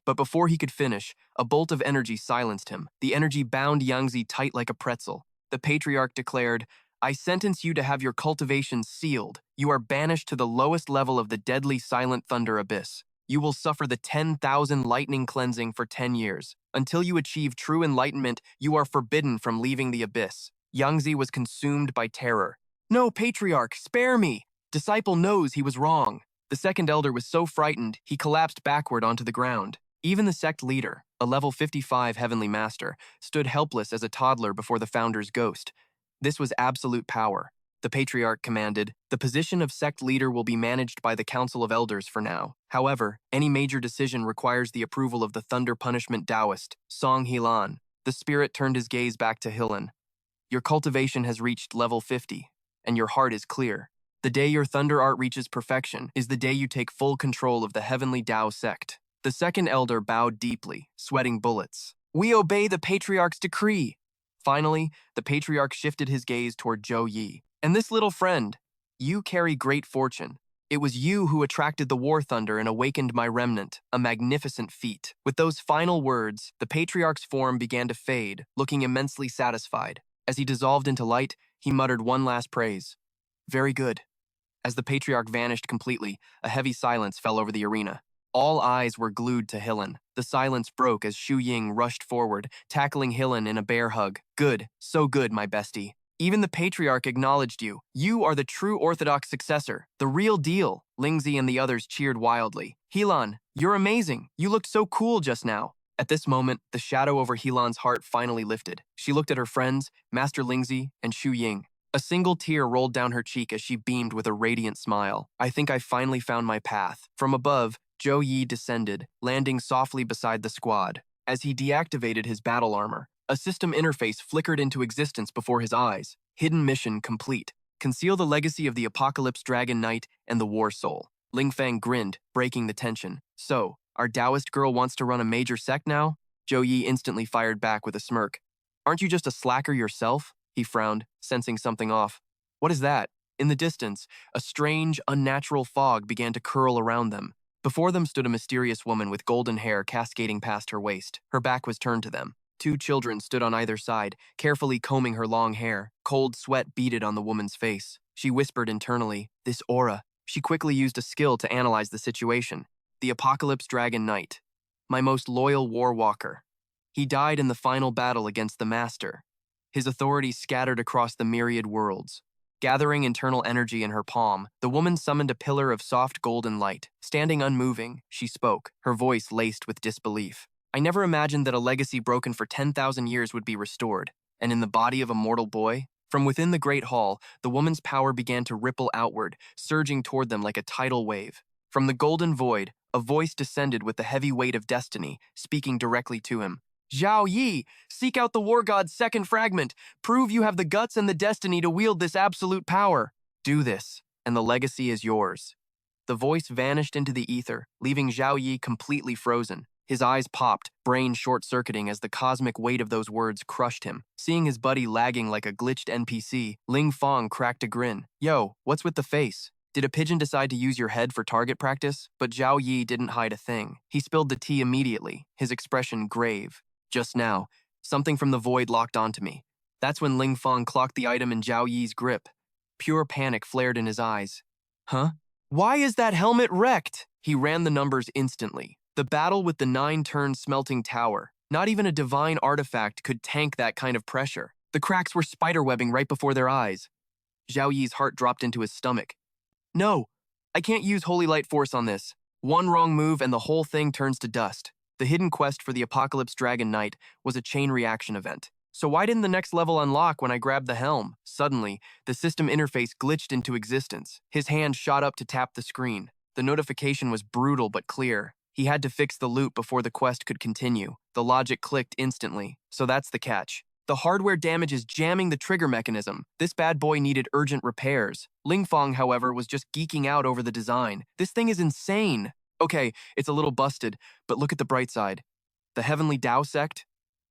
But before he could finish, a bolt of energy silenced him. The energy bound Yang Zi tight like a pretzel. The Patriarch declared, I sentence you to have your cultivation sealed. You are banished to the lowest level of the deadly silent thunder abyss. You will suffer the 10,000 lightning cleansing for 10 years. Until you achieve true enlightenment, you are forbidden from leaving the abyss. Yang Zi was consumed by terror. No, Patriarch, spare me! Disciple knows he was wrong. The second elder was so frightened, he collapsed backward onto the ground. Even the sect leader, a level 55 heavenly master, stood helpless as a toddler before the founder's ghost. This was absolute power. The Patriarch commanded, the position of sect leader will be managed by the Council of Elders for now. However, any major decision requires the approval of the Thunder Punishment Taoist, Song Helan. The spirit turned his gaze back to Helan. Your cultivation has reached level 50, and your heart is clear. The day your thunder art reaches perfection is the day you take full control of the heavenly Tao sect. The second elder bowed deeply, sweating bullets. We obey the Patriarch's decree. Finally, the Patriarch shifted his gaze toward Zhou Yi. And this little friend, you carry great fortune. It was you who attracted the war thunder and awakened my remnant, a magnificent feat. With those final words, the Patriarch's form began to fade, looking immensely satisfied. As he dissolved into light, he muttered one last praise. Very good. As the Patriarch vanished completely, a heavy silence fell over the arena. All eyes were glued to Hillen. The silence broke as Xu Ying rushed forward, tackling Hillen in a bear hug. Good, so good, my bestie. Even the patriarch acknowledged you. You are the true orthodox successor, the real deal. Lingzi and the others cheered wildly. Helan, you're amazing. You looked so cool just now. At this moment, the shadow over Helan's heart finally lifted. She looked at her friends, Master Lingzi and Xu Ying. A single tear rolled down her cheek as she beamed with a radiant smile. I think I finally found my path. From above, Zhou Yi descended, landing softly beside the squad. As he deactivated his battle armor, a system interface flickered into existence before his eyes. Hidden mission complete. Conceal the legacy of the Apocalypse Dragon Knight and the War Soul. Ling Fang grinned, breaking the tension. So, our Taoist girl wants to run a major sect now? Zhou Yi instantly fired back with a smirk. Aren't you just a slacker yourself? He frowned, sensing something off. What is that? In the distance, a strange, unnatural fog began to curl around them. Before them stood a mysterious woman with golden hair cascading past her waist. Her back was turned to them. Two children stood on either side, carefully combing her long hair. Cold sweat beaded on the woman's face. She whispered internally, "This aura." She quickly used a skill to analyze the situation. The Apocalypse Dragon Knight, my most loyal war walker. He died in the final battle against the Master. His authority scattered across the myriad worlds. Gathering internal energy in her palm, the woman summoned a pillar of soft golden light. Standing unmoving, she spoke, her voice laced with disbelief. I never imagined that a legacy broken for 10,000 years would be restored. And in the body of a mortal boy? From within the great hall, the woman's power began to ripple outward, surging toward them like a tidal wave. From the golden void, a voice descended with the heavy weight of destiny, speaking directly to him. Zhao Yi, seek out the war god's second fragment. Prove you have the guts and the destiny to wield this absolute power. Do this, and the legacy is yours. The voice vanished into the ether, leaving Zhao Yi completely frozen. His eyes popped, brain short-circuiting as the cosmic weight of those words crushed him. Seeing his buddy lagging like a glitched NPC, Ling Fang cracked a grin. Yo, what's with the face? Did a pigeon decide to use your head for target practice? But Zhao Yi didn't hide a thing. He spilled the tea immediately, his expression grave. Just now, something from the void locked onto me. That's when Ling Fang clocked the item in Zhao Yi's grip. Pure panic flared in his eyes. Huh? Why is that helmet wrecked? He ran the numbers instantly. The battle with the 9-turn smelting tower. Not even a divine artifact could tank that kind of pressure. The cracks were spiderwebbing right before their eyes. Zhao Yi's heart dropped into his stomach. No, I can't use Holy Light Force on this. One wrong move and the whole thing turns to dust. The hidden quest for the Apocalypse Dragon Knight was a chain reaction event. So why didn't the next level unlock when I grabbed the helm? Suddenly, the system interface glitched into existence. His hand shot up to tap the screen. The notification was brutal but clear. He had to fix the loop before the quest could continue. The logic clicked instantly. So that's the catch. The hardware damage is jamming the trigger mechanism. This bad boy needed urgent repairs. Ling Fang, however, was just geeking out over the design. This thing is insane. Okay, it's a little busted, but look at the bright side. The Heavenly Tao sect?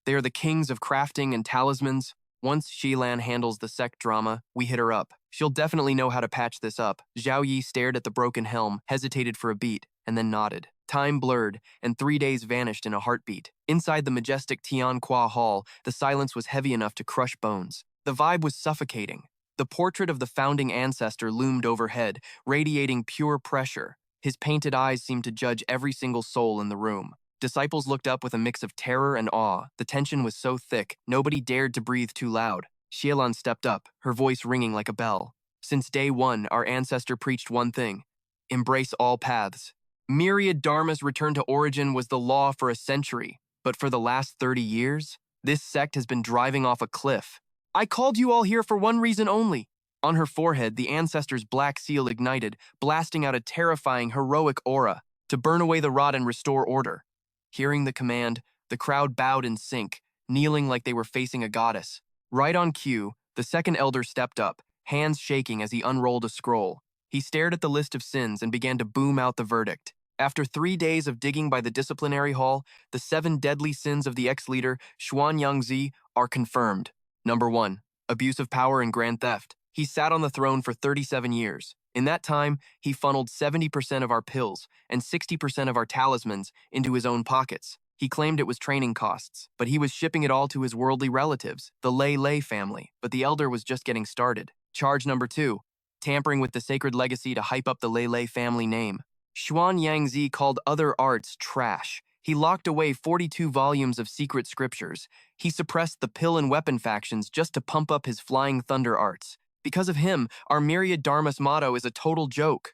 They are the kings of crafting and talismans. Once Shilan handles the sect drama, we hit her up. She'll definitely know how to patch this up. Zhao Yi stared at the broken helm, hesitated for a beat, and then nodded. Time blurred, and 3 days vanished in a heartbeat. Inside the majestic Tianqua Hall, the silence was heavy enough to crush bones. The vibe was suffocating. The portrait of the founding ancestor loomed overhead, radiating pure pressure. His painted eyes seemed to judge every single soul in the room. Disciples looked up with a mix of terror and awe. The tension was so thick, nobody dared to breathe too loud. Xielan stepped up, her voice ringing like a bell. Since day one, our ancestor preached one thing: embrace all paths. Myriad dharmas return to origin was the law for a century, but for the last 30 years, this sect has been driving off a cliff. I called you all here for one reason only. On her forehead, the ancestor's black seal ignited, blasting out a terrifying, heroic aura to burn away the rot and restore order. Hearing the command, the crowd bowed in sync, kneeling like they were facing a goddess. Right on cue, the second elder stepped up, hands shaking as he unrolled a scroll. He stared at the list of sins and began to boom out the verdict. After 3 days of digging by the disciplinary hall, the 7 deadly sins of the ex-leader, Xuan Yangzi, are confirmed. Number 1, abuse of power and grand theft. He sat on the throne for 37 years. In that time, he funneled 70% of our pills and 60% of our talismans into his own pockets. He claimed it was training costs, but he was shipping it all to his worldly relatives, the Lei family. But the elder was just getting started. Charge number 2, tampering with the sacred legacy to hype up the Lei family name. Xuan Yangzi called other arts trash. He locked away 42 volumes of secret scriptures. He suppressed the pill and weapon factions just to pump up his flying thunder arts. Because of him, our myriad dharmas motto is a total joke.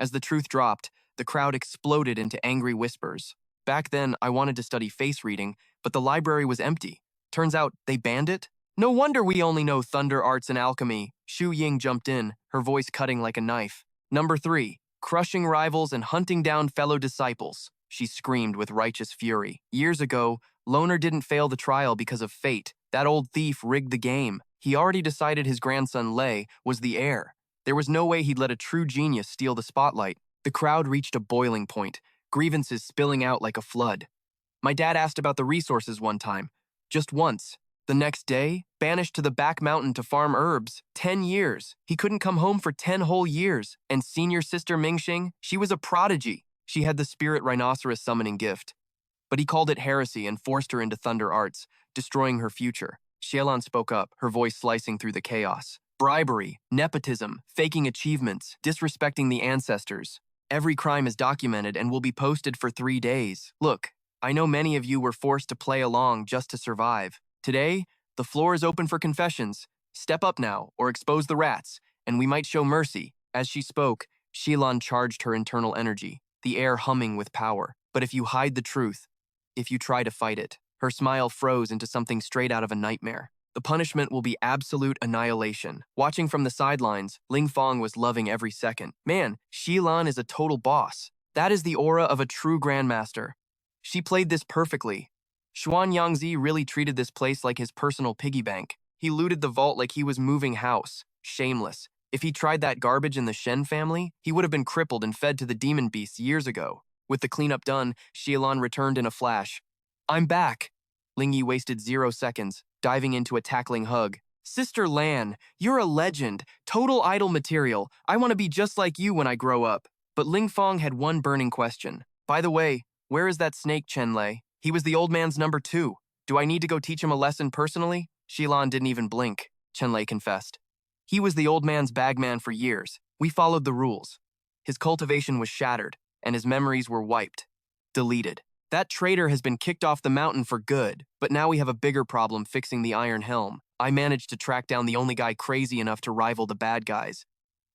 As the truth dropped, the crowd exploded into angry whispers. Back then, I wanted to study face reading, but the library was empty. Turns out, they banned it? No wonder we only know thunder arts and alchemy. Xu Ying jumped in, her voice cutting like a knife. Number 3, crushing rivals and hunting down fellow disciples. She screamed with righteous fury. Years ago, Loner didn't fail the trial because of fate. That old thief rigged the game. He already decided his grandson Lei was the heir. There was no way he'd let a true genius steal the spotlight. The crowd reached a boiling point, grievances spilling out like a flood. My dad asked about the resources one time. Just once. The next day, banished to the back mountain to farm herbs. 10 years. He couldn't come home for 10 whole years. And senior sister Mingxing, she was a prodigy. She had the spirit rhinoceros summoning gift. But he called it heresy and forced her into thunder arts, destroying her future. Xielan spoke up, her voice slicing through the chaos. Bribery, nepotism, faking achievements, disrespecting the ancestors. Every crime is documented and will be posted for 3 days. Look, I know many of you were forced to play along just to survive. Today, the floor is open for confessions. Step up now, or expose the rats, and we might show mercy. As she spoke, Xielan charged her internal energy, the air humming with power. But if you hide the truth, if you try to fight it, her smile froze into something straight out of a nightmare. The punishment will be absolute annihilation. Watching from the sidelines, Ling Fong was loving every second. Man, Xielan is a total boss. That is the aura of a true grandmaster. She played this perfectly. Xuan Yangzi really treated this place like his personal piggy bank. He looted the vault like he was moving house. Shameless. If he tried that garbage in the Shen family, he would have been crippled and fed to the demon beasts years ago. With the cleanup done, Xielan returned in a flash. I'm back. Ling Yi wasted 0 seconds, diving into a tackling hug. Sister Lan, you're a legend. Total idol material. I want to be just like you when I grow up. But Ling Fong had one burning question. By the way, where is that snake Chen Lei? He was the old man's number 2. Do I need to go teach him a lesson personally? Xielan didn't even blink, Chen Lei confessed. He was the old man's bagman for years. We followed the rules. His cultivation was shattered, and his memories were wiped. Deleted. That traitor has been kicked off the mountain for good, but now we have a bigger problem fixing the Iron Helm. I managed to track down the only guy crazy enough to rival the bad guys.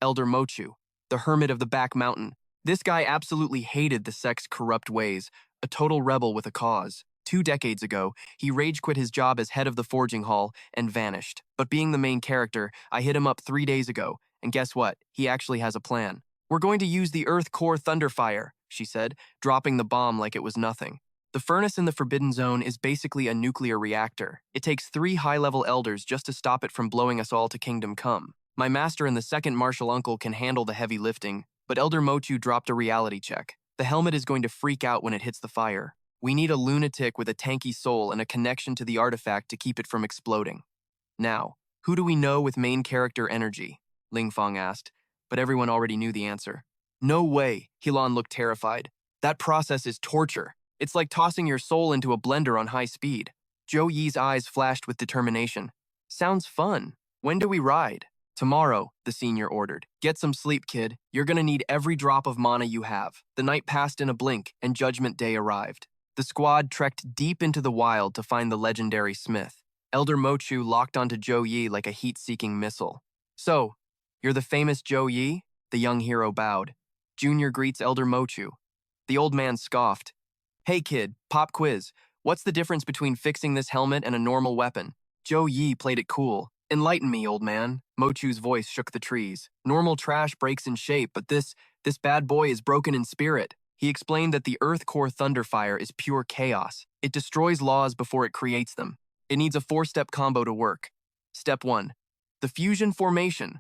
Elder Mochu, the hermit of the back mountain. This guy absolutely hated the sect's corrupt ways, a total rebel with a cause. 2 decades ago, he rage quit his job as head of the forging hall and vanished. But being the main character, I hit him up 3 days ago, and guess what? He actually has a plan. We're going to use the Earth Core Thunderfire, she said, dropping the bomb like it was nothing. The furnace in the Forbidden Zone is basically a nuclear reactor. It takes 3 high-level elders just to stop it from blowing us all to Kingdom Come. My master and the second martial uncle can handle the heavy lifting, but Elder Mochu dropped a reality check. The helmet is going to freak out when it hits the fire. We need a lunatic with a tanky soul and a connection to the artifact to keep it from exploding. Now, who do we know with main character energy? Ling Fong asked, but everyone already knew the answer. No way, Helan looked terrified. That process is torture. It's like tossing your soul into a blender on high speed. Zhou Yi's eyes flashed with determination. Sounds fun. When do we ride? Tomorrow, the senior ordered. Get some sleep, kid. You're gonna need every drop of mana you have. The night passed in a blink, and Judgment Day arrived. The squad trekked deep into the wild to find the legendary smith. Elder Mochu locked onto Zhou Yi like a heat-seeking missile. So, you're the famous Zhou Yi? The young hero bowed. Junior greets Elder Mochu. The old man scoffed. Hey kid, pop quiz. What's the difference between fixing this helmet and a normal weapon? Zhou Yi played it cool. Enlighten me, old man. Mochu's voice shook the trees. Normal trash breaks in shape, but this bad boy is broken in spirit. He explained that the Earth Core Thunderfire is pure chaos. It destroys laws before it creates them. It needs a 4-step combo to work. Step 1. The fusion formation.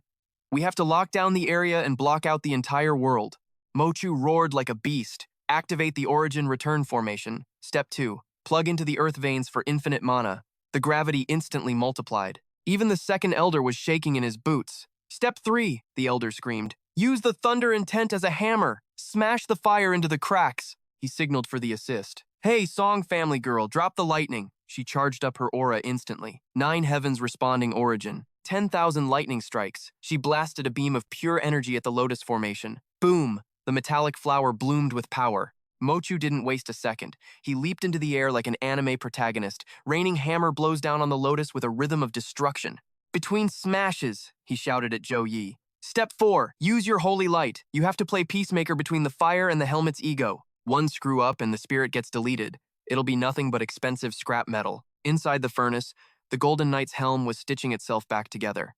We have to lock down the area and block out the entire world. Mochu roared like a beast. Activate the origin return formation. Step 2. Plug into the earth veins for infinite mana. The gravity instantly multiplied. Even the second elder was shaking in his boots. Step 3, the elder screamed. Use the thunder intent as a hammer. Smash the fire into the cracks. He signaled for the assist. Hey, Song family girl, drop the lightning. She charged up her aura instantly. 9 heavens responding origin. 10,000 lightning strikes. She blasted a beam of pure energy at the lotus formation. Boom. The metallic flower bloomed with power. Mochu didn't waste a second. He leaped into the air like an anime protagonist. Raining hammer blows down on the lotus with a rhythm of destruction. Between smashes, he shouted at Zhou Yi. Step 4, use your holy light. You have to play peacemaker between the fire and the helmet's ego. One screw up and the spirit gets deleted. It'll be nothing but expensive scrap metal. Inside the furnace, the Golden Knight's helm was stitching itself back together.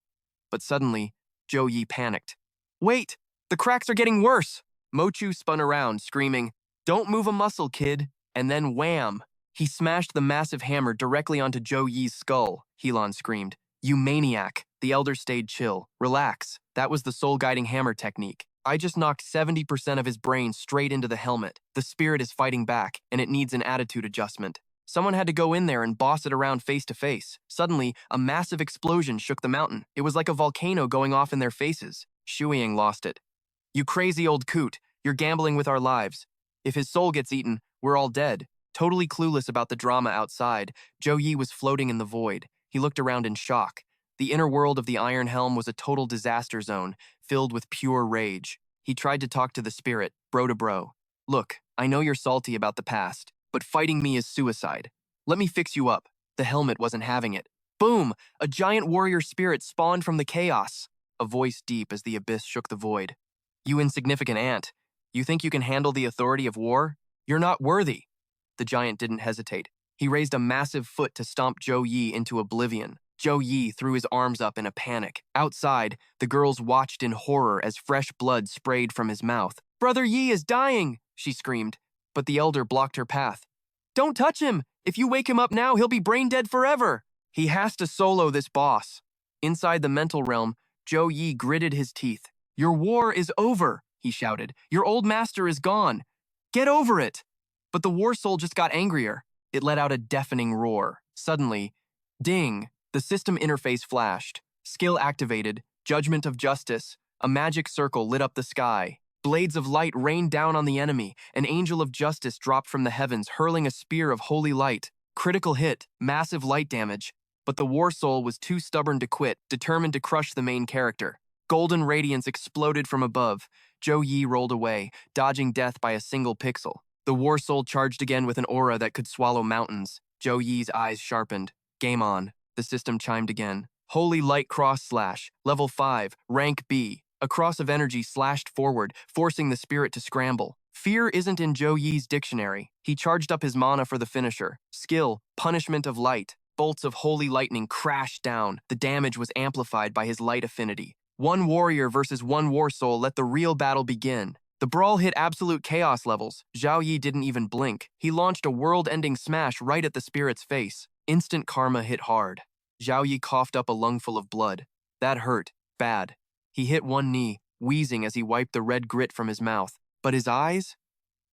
But suddenly, Zhou Yi panicked. Wait, the cracks are getting worse! Mochu spun around, screaming, Don't move a muscle, kid! And then wham! He smashed the massive hammer directly onto Zhou Yi's skull, Helan screamed. You maniac! The elder stayed chill. Relax. That was the soul-guiding hammer technique. I just knocked 70% of his brain straight into the helmet. The spirit is fighting back, and it needs an attitude adjustment. Someone had to go in there and boss it around face to face. Suddenly, a massive explosion shook the mountain. It was like a volcano going off in their faces. Shuiying lost it. You crazy old coot, you're gambling with our lives. If his soul gets eaten, we're all dead. Totally clueless about the drama outside, Zhou Yi was floating in the void. He looked around in shock. The inner world of the Iron Helm was a total disaster zone, filled with pure rage. He tried to talk to the spirit, bro to bro. Look, I know you're salty about the past, but fighting me is suicide. Let me fix you up. The helmet wasn't having it. Boom! A giant warrior spirit spawned from the chaos. A voice deep as the abyss shook the void. You insignificant ant. You think you can handle the authority of war? You're not worthy. The giant didn't hesitate. He raised a massive foot to stomp Zhou Yi into oblivion. Zhou Yi threw his arms up in a panic. Outside, the girls watched in horror as fresh blood sprayed from his mouth. Brother Yi is dying, she screamed, but the elder blocked her path. Don't touch him! If you wake him up now, he'll be brain dead forever! He has to solo this boss. Inside the mental realm, Zhou Yi gritted his teeth. Your war is over, he shouted. Your old master is gone. Get over it! But the war soul just got angrier. It let out a deafening roar. Suddenly, ding! The system interface flashed. Skill activated. Judgment of justice. A magic circle lit up the sky. Blades of light rained down on the enemy. An angel of justice dropped from the heavens, hurling a spear of holy light. Critical hit. Massive light damage. But the war soul was too stubborn to quit, determined to crush the main character. Golden radiance exploded from above. Zhou Yi rolled away, dodging death by a single pixel. The war soul charged again with an aura that could swallow mountains. Zhou Yi's eyes sharpened. Game on. The system chimed again. Holy light cross slash. Level 5. Rank B. A cross of energy slashed forward, forcing the spirit to scramble. Fear isn't in Zhou Yi's dictionary. He charged up his mana for the finisher. Skill. Punishment of light. Bolts of holy lightning crashed down. The damage was amplified by his light affinity. One warrior versus one war soul let the real battle begin. The brawl hit absolute chaos levels. Zhou Yi didn't even blink. He launched a world-ending smash right at the spirit's face. Instant karma hit hard. Zhou Yi coughed up a lungful of blood. That hurt. Bad. He hit one knee, wheezing as he wiped the red grit from his mouth. But his eyes?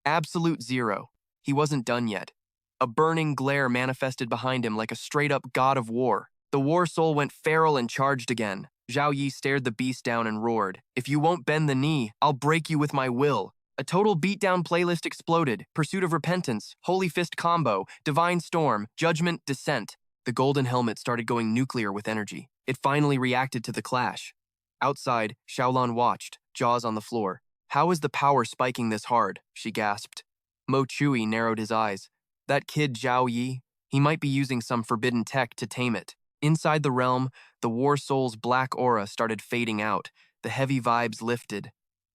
Absolute zero. He wasn't done yet. A burning glare manifested behind him like a straight-up god of war. The war soul went feral and charged again. Zhou Yi stared the beast down and roared. If you won't bend the knee, I'll break you with my will. A total beatdown playlist exploded. Pursuit of Repentance, Holy Fist Combo, Divine Storm, Judgment, Descent. The golden helmet started going nuclear with energy. It finally reacted to the clash. Outside, Xiaolan watched, jaws on the floor. How is the power spiking this hard? She gasped. Mo Chui narrowed his eyes. That kid Zhou Yi, he might be using some forbidden tech to tame it. Inside the realm, the war soul's black aura started fading out. The heavy vibes lifted.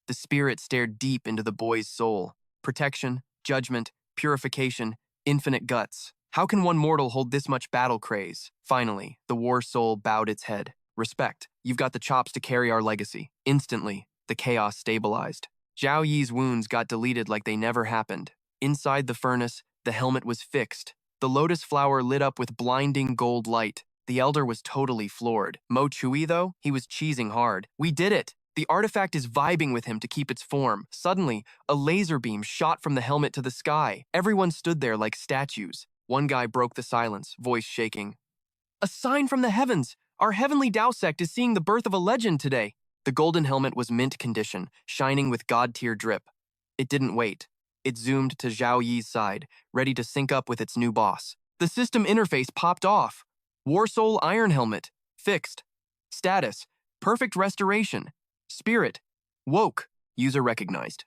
The spirit stared deep into the boy's soul. Protection, judgment, purification, infinite guts. How can one mortal hold this much battle craze? Finally, the war soul bowed its head. Respect, you've got the chops to carry our legacy. Instantly, the chaos stabilized. Zhou Yi's wounds got deleted like they never happened. Inside the furnace, the helmet was fixed. The lotus flower lit up with blinding gold light. The elder was totally floored. Mo Chui, though, he was cheesing hard. We did it! The artifact is vibing with him to keep its form. Suddenly, a laser beam shot from the helmet to the sky. Everyone stood there like statues. One guy broke the silence, voice shaking. A sign from the heavens! Our heavenly Dao sect is seeing the birth of a legend today. The golden helmet was mint condition, shining with god-tier drip. It didn't wait. It zoomed to Zhou Yi's side, ready to sync up with its new boss. The system interface popped off. War Soul Iron Helmet. Fixed. Status. Perfect restoration. Spirit. Woke. User recognized.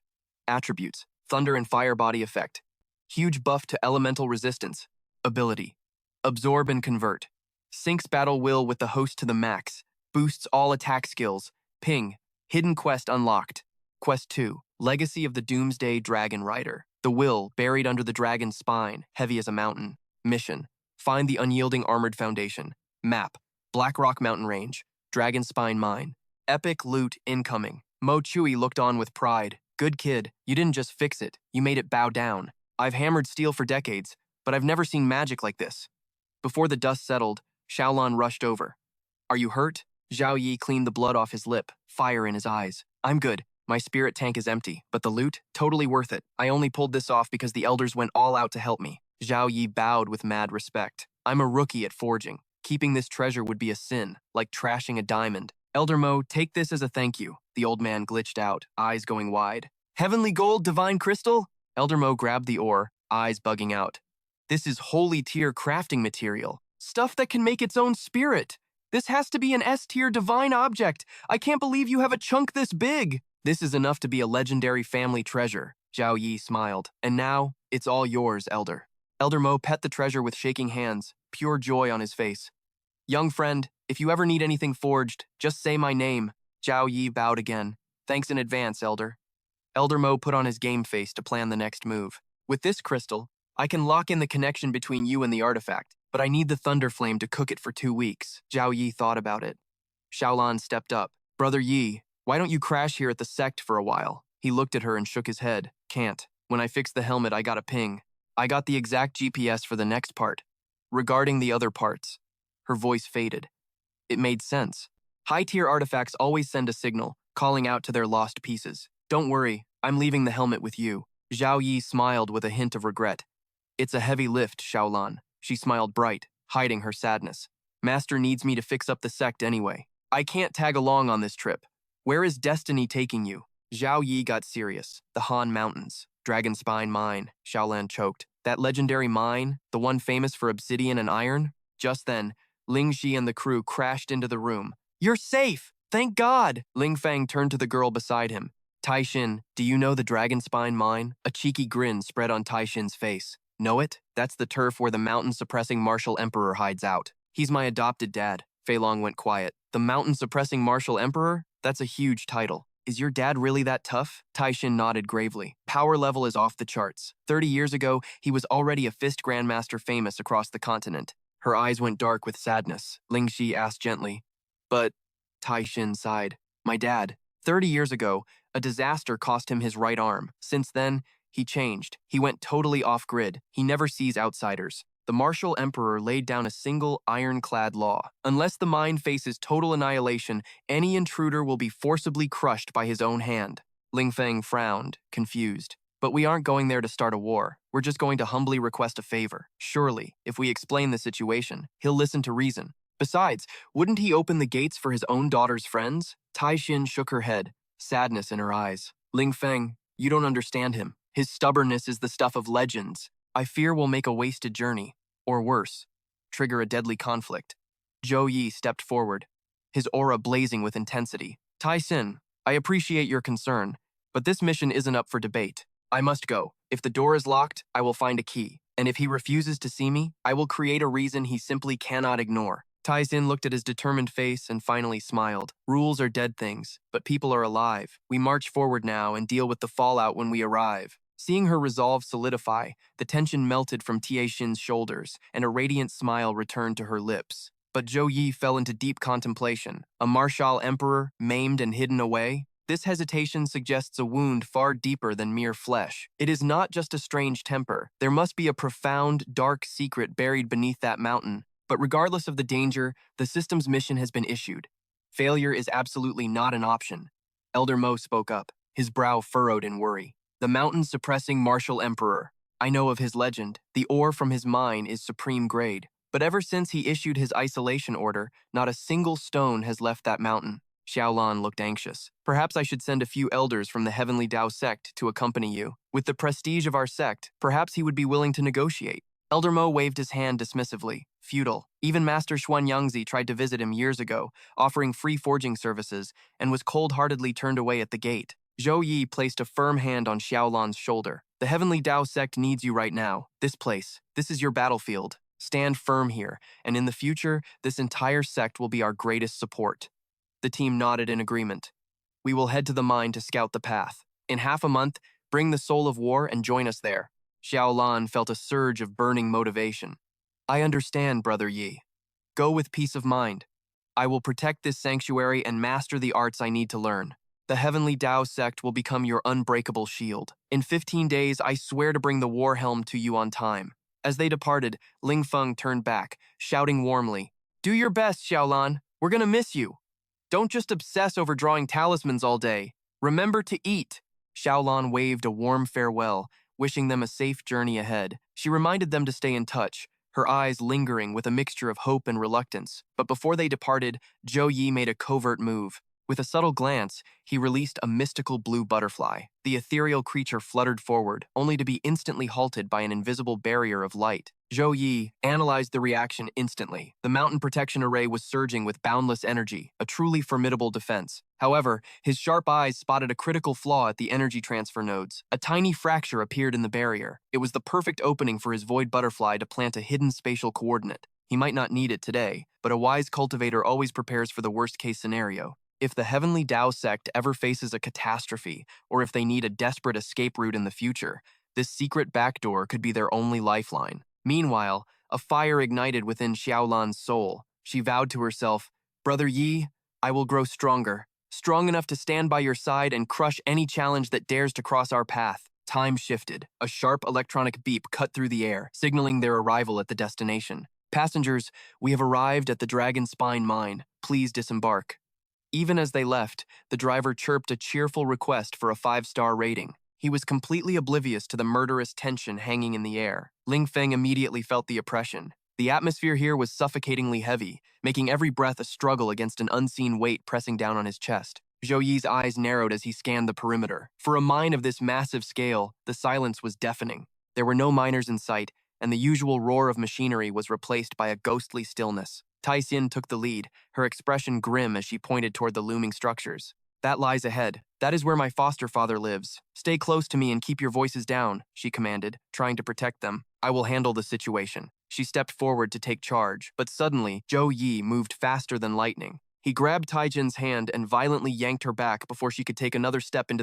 Attributes: thunder and fire body effect. Huge buff to elemental resistance. Ability: absorb and convert. Syncs battle will with the host to the max. Boosts all attack skills. Ping: hidden quest unlocked. Quest 2: Legacy of the Doomsday Dragon Rider. The will buried under the dragon's spine, heavy as a mountain. Mission: find the unyielding armored foundation. Map: Black Rock Mountain Range. Dragon Spine Mine. Epic loot incoming. Mo Chui looked on with pride. Good kid, you didn't just fix it, you made it bow down. I've hammered steel for decades, but I've never seen magic like this. Before the dust settled, Xiaolan rushed over. Are you hurt? Zhao Yi cleaned the blood off his lip, fire in his eyes. I'm good. My spirit tank is empty, but the loot? Totally worth it. I only pulled this off because the elders went all out to help me. Zhao Yi bowed with mad respect. I'm a rookie at forging. Keeping this treasure would be a sin, like trashing a diamond. Elder Mo, take this as a thank you. The old man glitched out, eyes going wide. Heavenly gold, divine crystal? Elder Mo grabbed the ore, eyes bugging out. This is holy tier crafting material. Stuff that can make its own spirit. This has to be an S-tier divine object. I can't believe you have a chunk this big. This is enough to be a legendary family treasure. Zhao Yi smiled. And now, it's all yours, Elder. Elder Mo pet the treasure with shaking hands, pure joy on his face. Young friend, if you ever need anything forged, just say my name. Zhao Yi bowed again. Thanks in advance, Elder. Elder Mo put on his game face to plan the next move. With this crystal, I can lock in the connection between you and the artifact, but I need the thunder flame to cook it for 2 weeks. Zhao Yi thought about it. Xiaolan stepped up. Brother Yi, why don't you crash here at the sect for a while? He looked at her and shook his head. Can't. When I fixed the helmet, I got a ping. I got the exact GPS for the next part. Regarding the other parts. Her voice faded. It made sense. High-tier artifacts always send a signal, calling out to their lost pieces. Don't worry, I'm leaving the helmet with you. Zhao Yi smiled with a hint of regret. It's a heavy lift, Xiaolan. She smiled bright, hiding her sadness. Master needs me to fix up the sect anyway. I can't tag along on this trip. Where is destiny taking you? Zhao Yi got serious. The Han Mountains. Dragon Spine Mine. Xiaolan choked. That legendary mine, the one famous for obsidian and iron? Just then, Ling Xi and the crew crashed into the room. You're safe! Thank God! Ling Feng turned to the girl beside him. Tai Xin, do you know the Dragon Spine Mine? A cheeky grin spread on Tai Xin's face. Know it? That's the turf where the mountain-suppressing martial emperor hides out. He's my adopted dad. Fei Long went quiet. The mountain-suppressing martial emperor? That's a huge title. Is your dad really that tough? Tai Xin nodded gravely. Power level is off the charts. 30 years ago, he was already a fist grandmaster famous across the continent. Her eyes went dark with sadness. Ling Xi asked gently. But, Tai Xin sighed. My dad. 30 years ago, a disaster cost him his right arm. Since then, he changed. He went totally off-grid. He never sees outsiders. The martial emperor laid down a single ironclad law. Unless the mind faces total annihilation, any intruder will be forcibly crushed by his own hand. Ling Feng frowned, confused. But we aren't going there to start a war. We're just going to humbly request a favor. Surely, if we explain the situation, he'll listen to reason. Besides, wouldn't he open the gates for his own daughter's friends? Tai Xin shook her head, sadness in her eyes. Ling Feng, you don't understand him. His stubbornness is the stuff of legends. I fear we'll make a wasted journey, or worse, trigger a deadly conflict. Zhou Yi stepped forward, his aura blazing with intensity. Tai Xin, I appreciate your concern, but this mission isn't up for debate. I must go. If the door is locked, I will find a key. And if he refuses to see me, I will create a reason he simply cannot ignore. Tai Xin looked at his determined face and finally smiled. Rules are dead things, but people are alive. We march forward now and deal with the fallout when we arrive. Seeing her resolve solidify, the tension melted from Tie Xin's shoulders, and a radiant smile returned to her lips. But Zhou Yi fell into deep contemplation. A martial emperor, maimed and hidden away? This hesitation suggests a wound far deeper than mere flesh. It is not just a strange temper. There must be a profound, dark secret buried beneath that mountain. But regardless of the danger, the system's mission has been issued. Failure is absolutely not an option. Elder Mo spoke up, his brow furrowed in worry. The mountain-suppressing martial emperor. I know of his legend. The ore from his mine is supreme grade. But ever since he issued his isolation order, not a single stone has left that mountain. Xiaolan looked anxious. Perhaps I should send a few elders from the Heavenly Dao sect to accompany you. With the prestige of our sect, perhaps he would be willing to negotiate. Elder Mo waved his hand dismissively. Futile. Even Master Xuan Yangzi tried to visit him years ago, offering free forging services, and was cold-heartedly turned away at the gate. Zhou Yi placed a firm hand on Xiaolan's shoulder. The Heavenly Dao sect needs you right now. This place. This is your battlefield. Stand firm here, and in the future, this entire sect will be our greatest support. The team nodded in agreement. We will head to the mine to scout the path. In half a month, bring the soul of war and join us there. Xiaolan felt a surge of burning motivation. I understand, Brother Yi. Go with peace of mind. I will protect this sanctuary and master the arts I need to learn. The Heavenly Dao sect will become your unbreakable shield. In 15 days, I swear to bring the war helm to you on time. As they departed, Ling Feng turned back, shouting warmly, Do your best, Xiaolan. We're gonna miss you. Don't just obsess over drawing talismans all day. Remember to eat. Xiaolan waved a warm farewell, wishing them a safe journey ahead. She reminded them to stay in touch, her eyes lingering with a mixture of hope and reluctance. But before they departed, Zhou Yi made a covert move. With a subtle glance, he released a mystical blue butterfly. The ethereal creature fluttered forward, only to be instantly halted by an invisible barrier of light. Zhou Yi analyzed the reaction instantly. The mountain protection array was surging with boundless energy, a truly formidable defense. However, his sharp eyes spotted a critical flaw at the energy transfer nodes. A tiny fracture appeared in the barrier. It was the perfect opening for his void butterfly to plant a hidden spatial coordinate. He might not need it today, but a wise cultivator always prepares for the worst-case scenario. If the Heavenly Dao sect ever faces a catastrophe, or if they need a desperate escape route in the future, this secret backdoor could be their only lifeline. Meanwhile, a fire ignited within Xiaolan's soul. She vowed to herself, Brother Yi, I will grow stronger, strong enough to stand by your side and crush any challenge that dares to cross our path. Time shifted. A sharp electronic beep cut through the air, signaling their arrival at the destination. Passengers, we have arrived at the Dragon Spine mine. Please disembark. Even as they left, the driver chirped a cheerful request for a 5-star rating. He was completely oblivious to the murderous tension hanging in the air. Ling Feng immediately felt the oppression. The atmosphere here was suffocatingly heavy, making every breath a struggle against an unseen weight pressing down on his chest. Zhou Yi's eyes narrowed as he scanned the perimeter. For a mine of this massive scale, the silence was deafening. There were no miners in sight, and the usual roar of machinery was replaced by a ghostly stillness. Tai Xin took the lead, her expression grim as she pointed toward the looming structures. That lies ahead. That is where my foster father lives. Stay close to me and keep your voices down, she commanded, trying to protect them. I will handle the situation. She stepped forward to take charge, but suddenly, Zhou Yi moved faster than lightning. He grabbed Tai Jin's hand and violently yanked her back before she could take another step into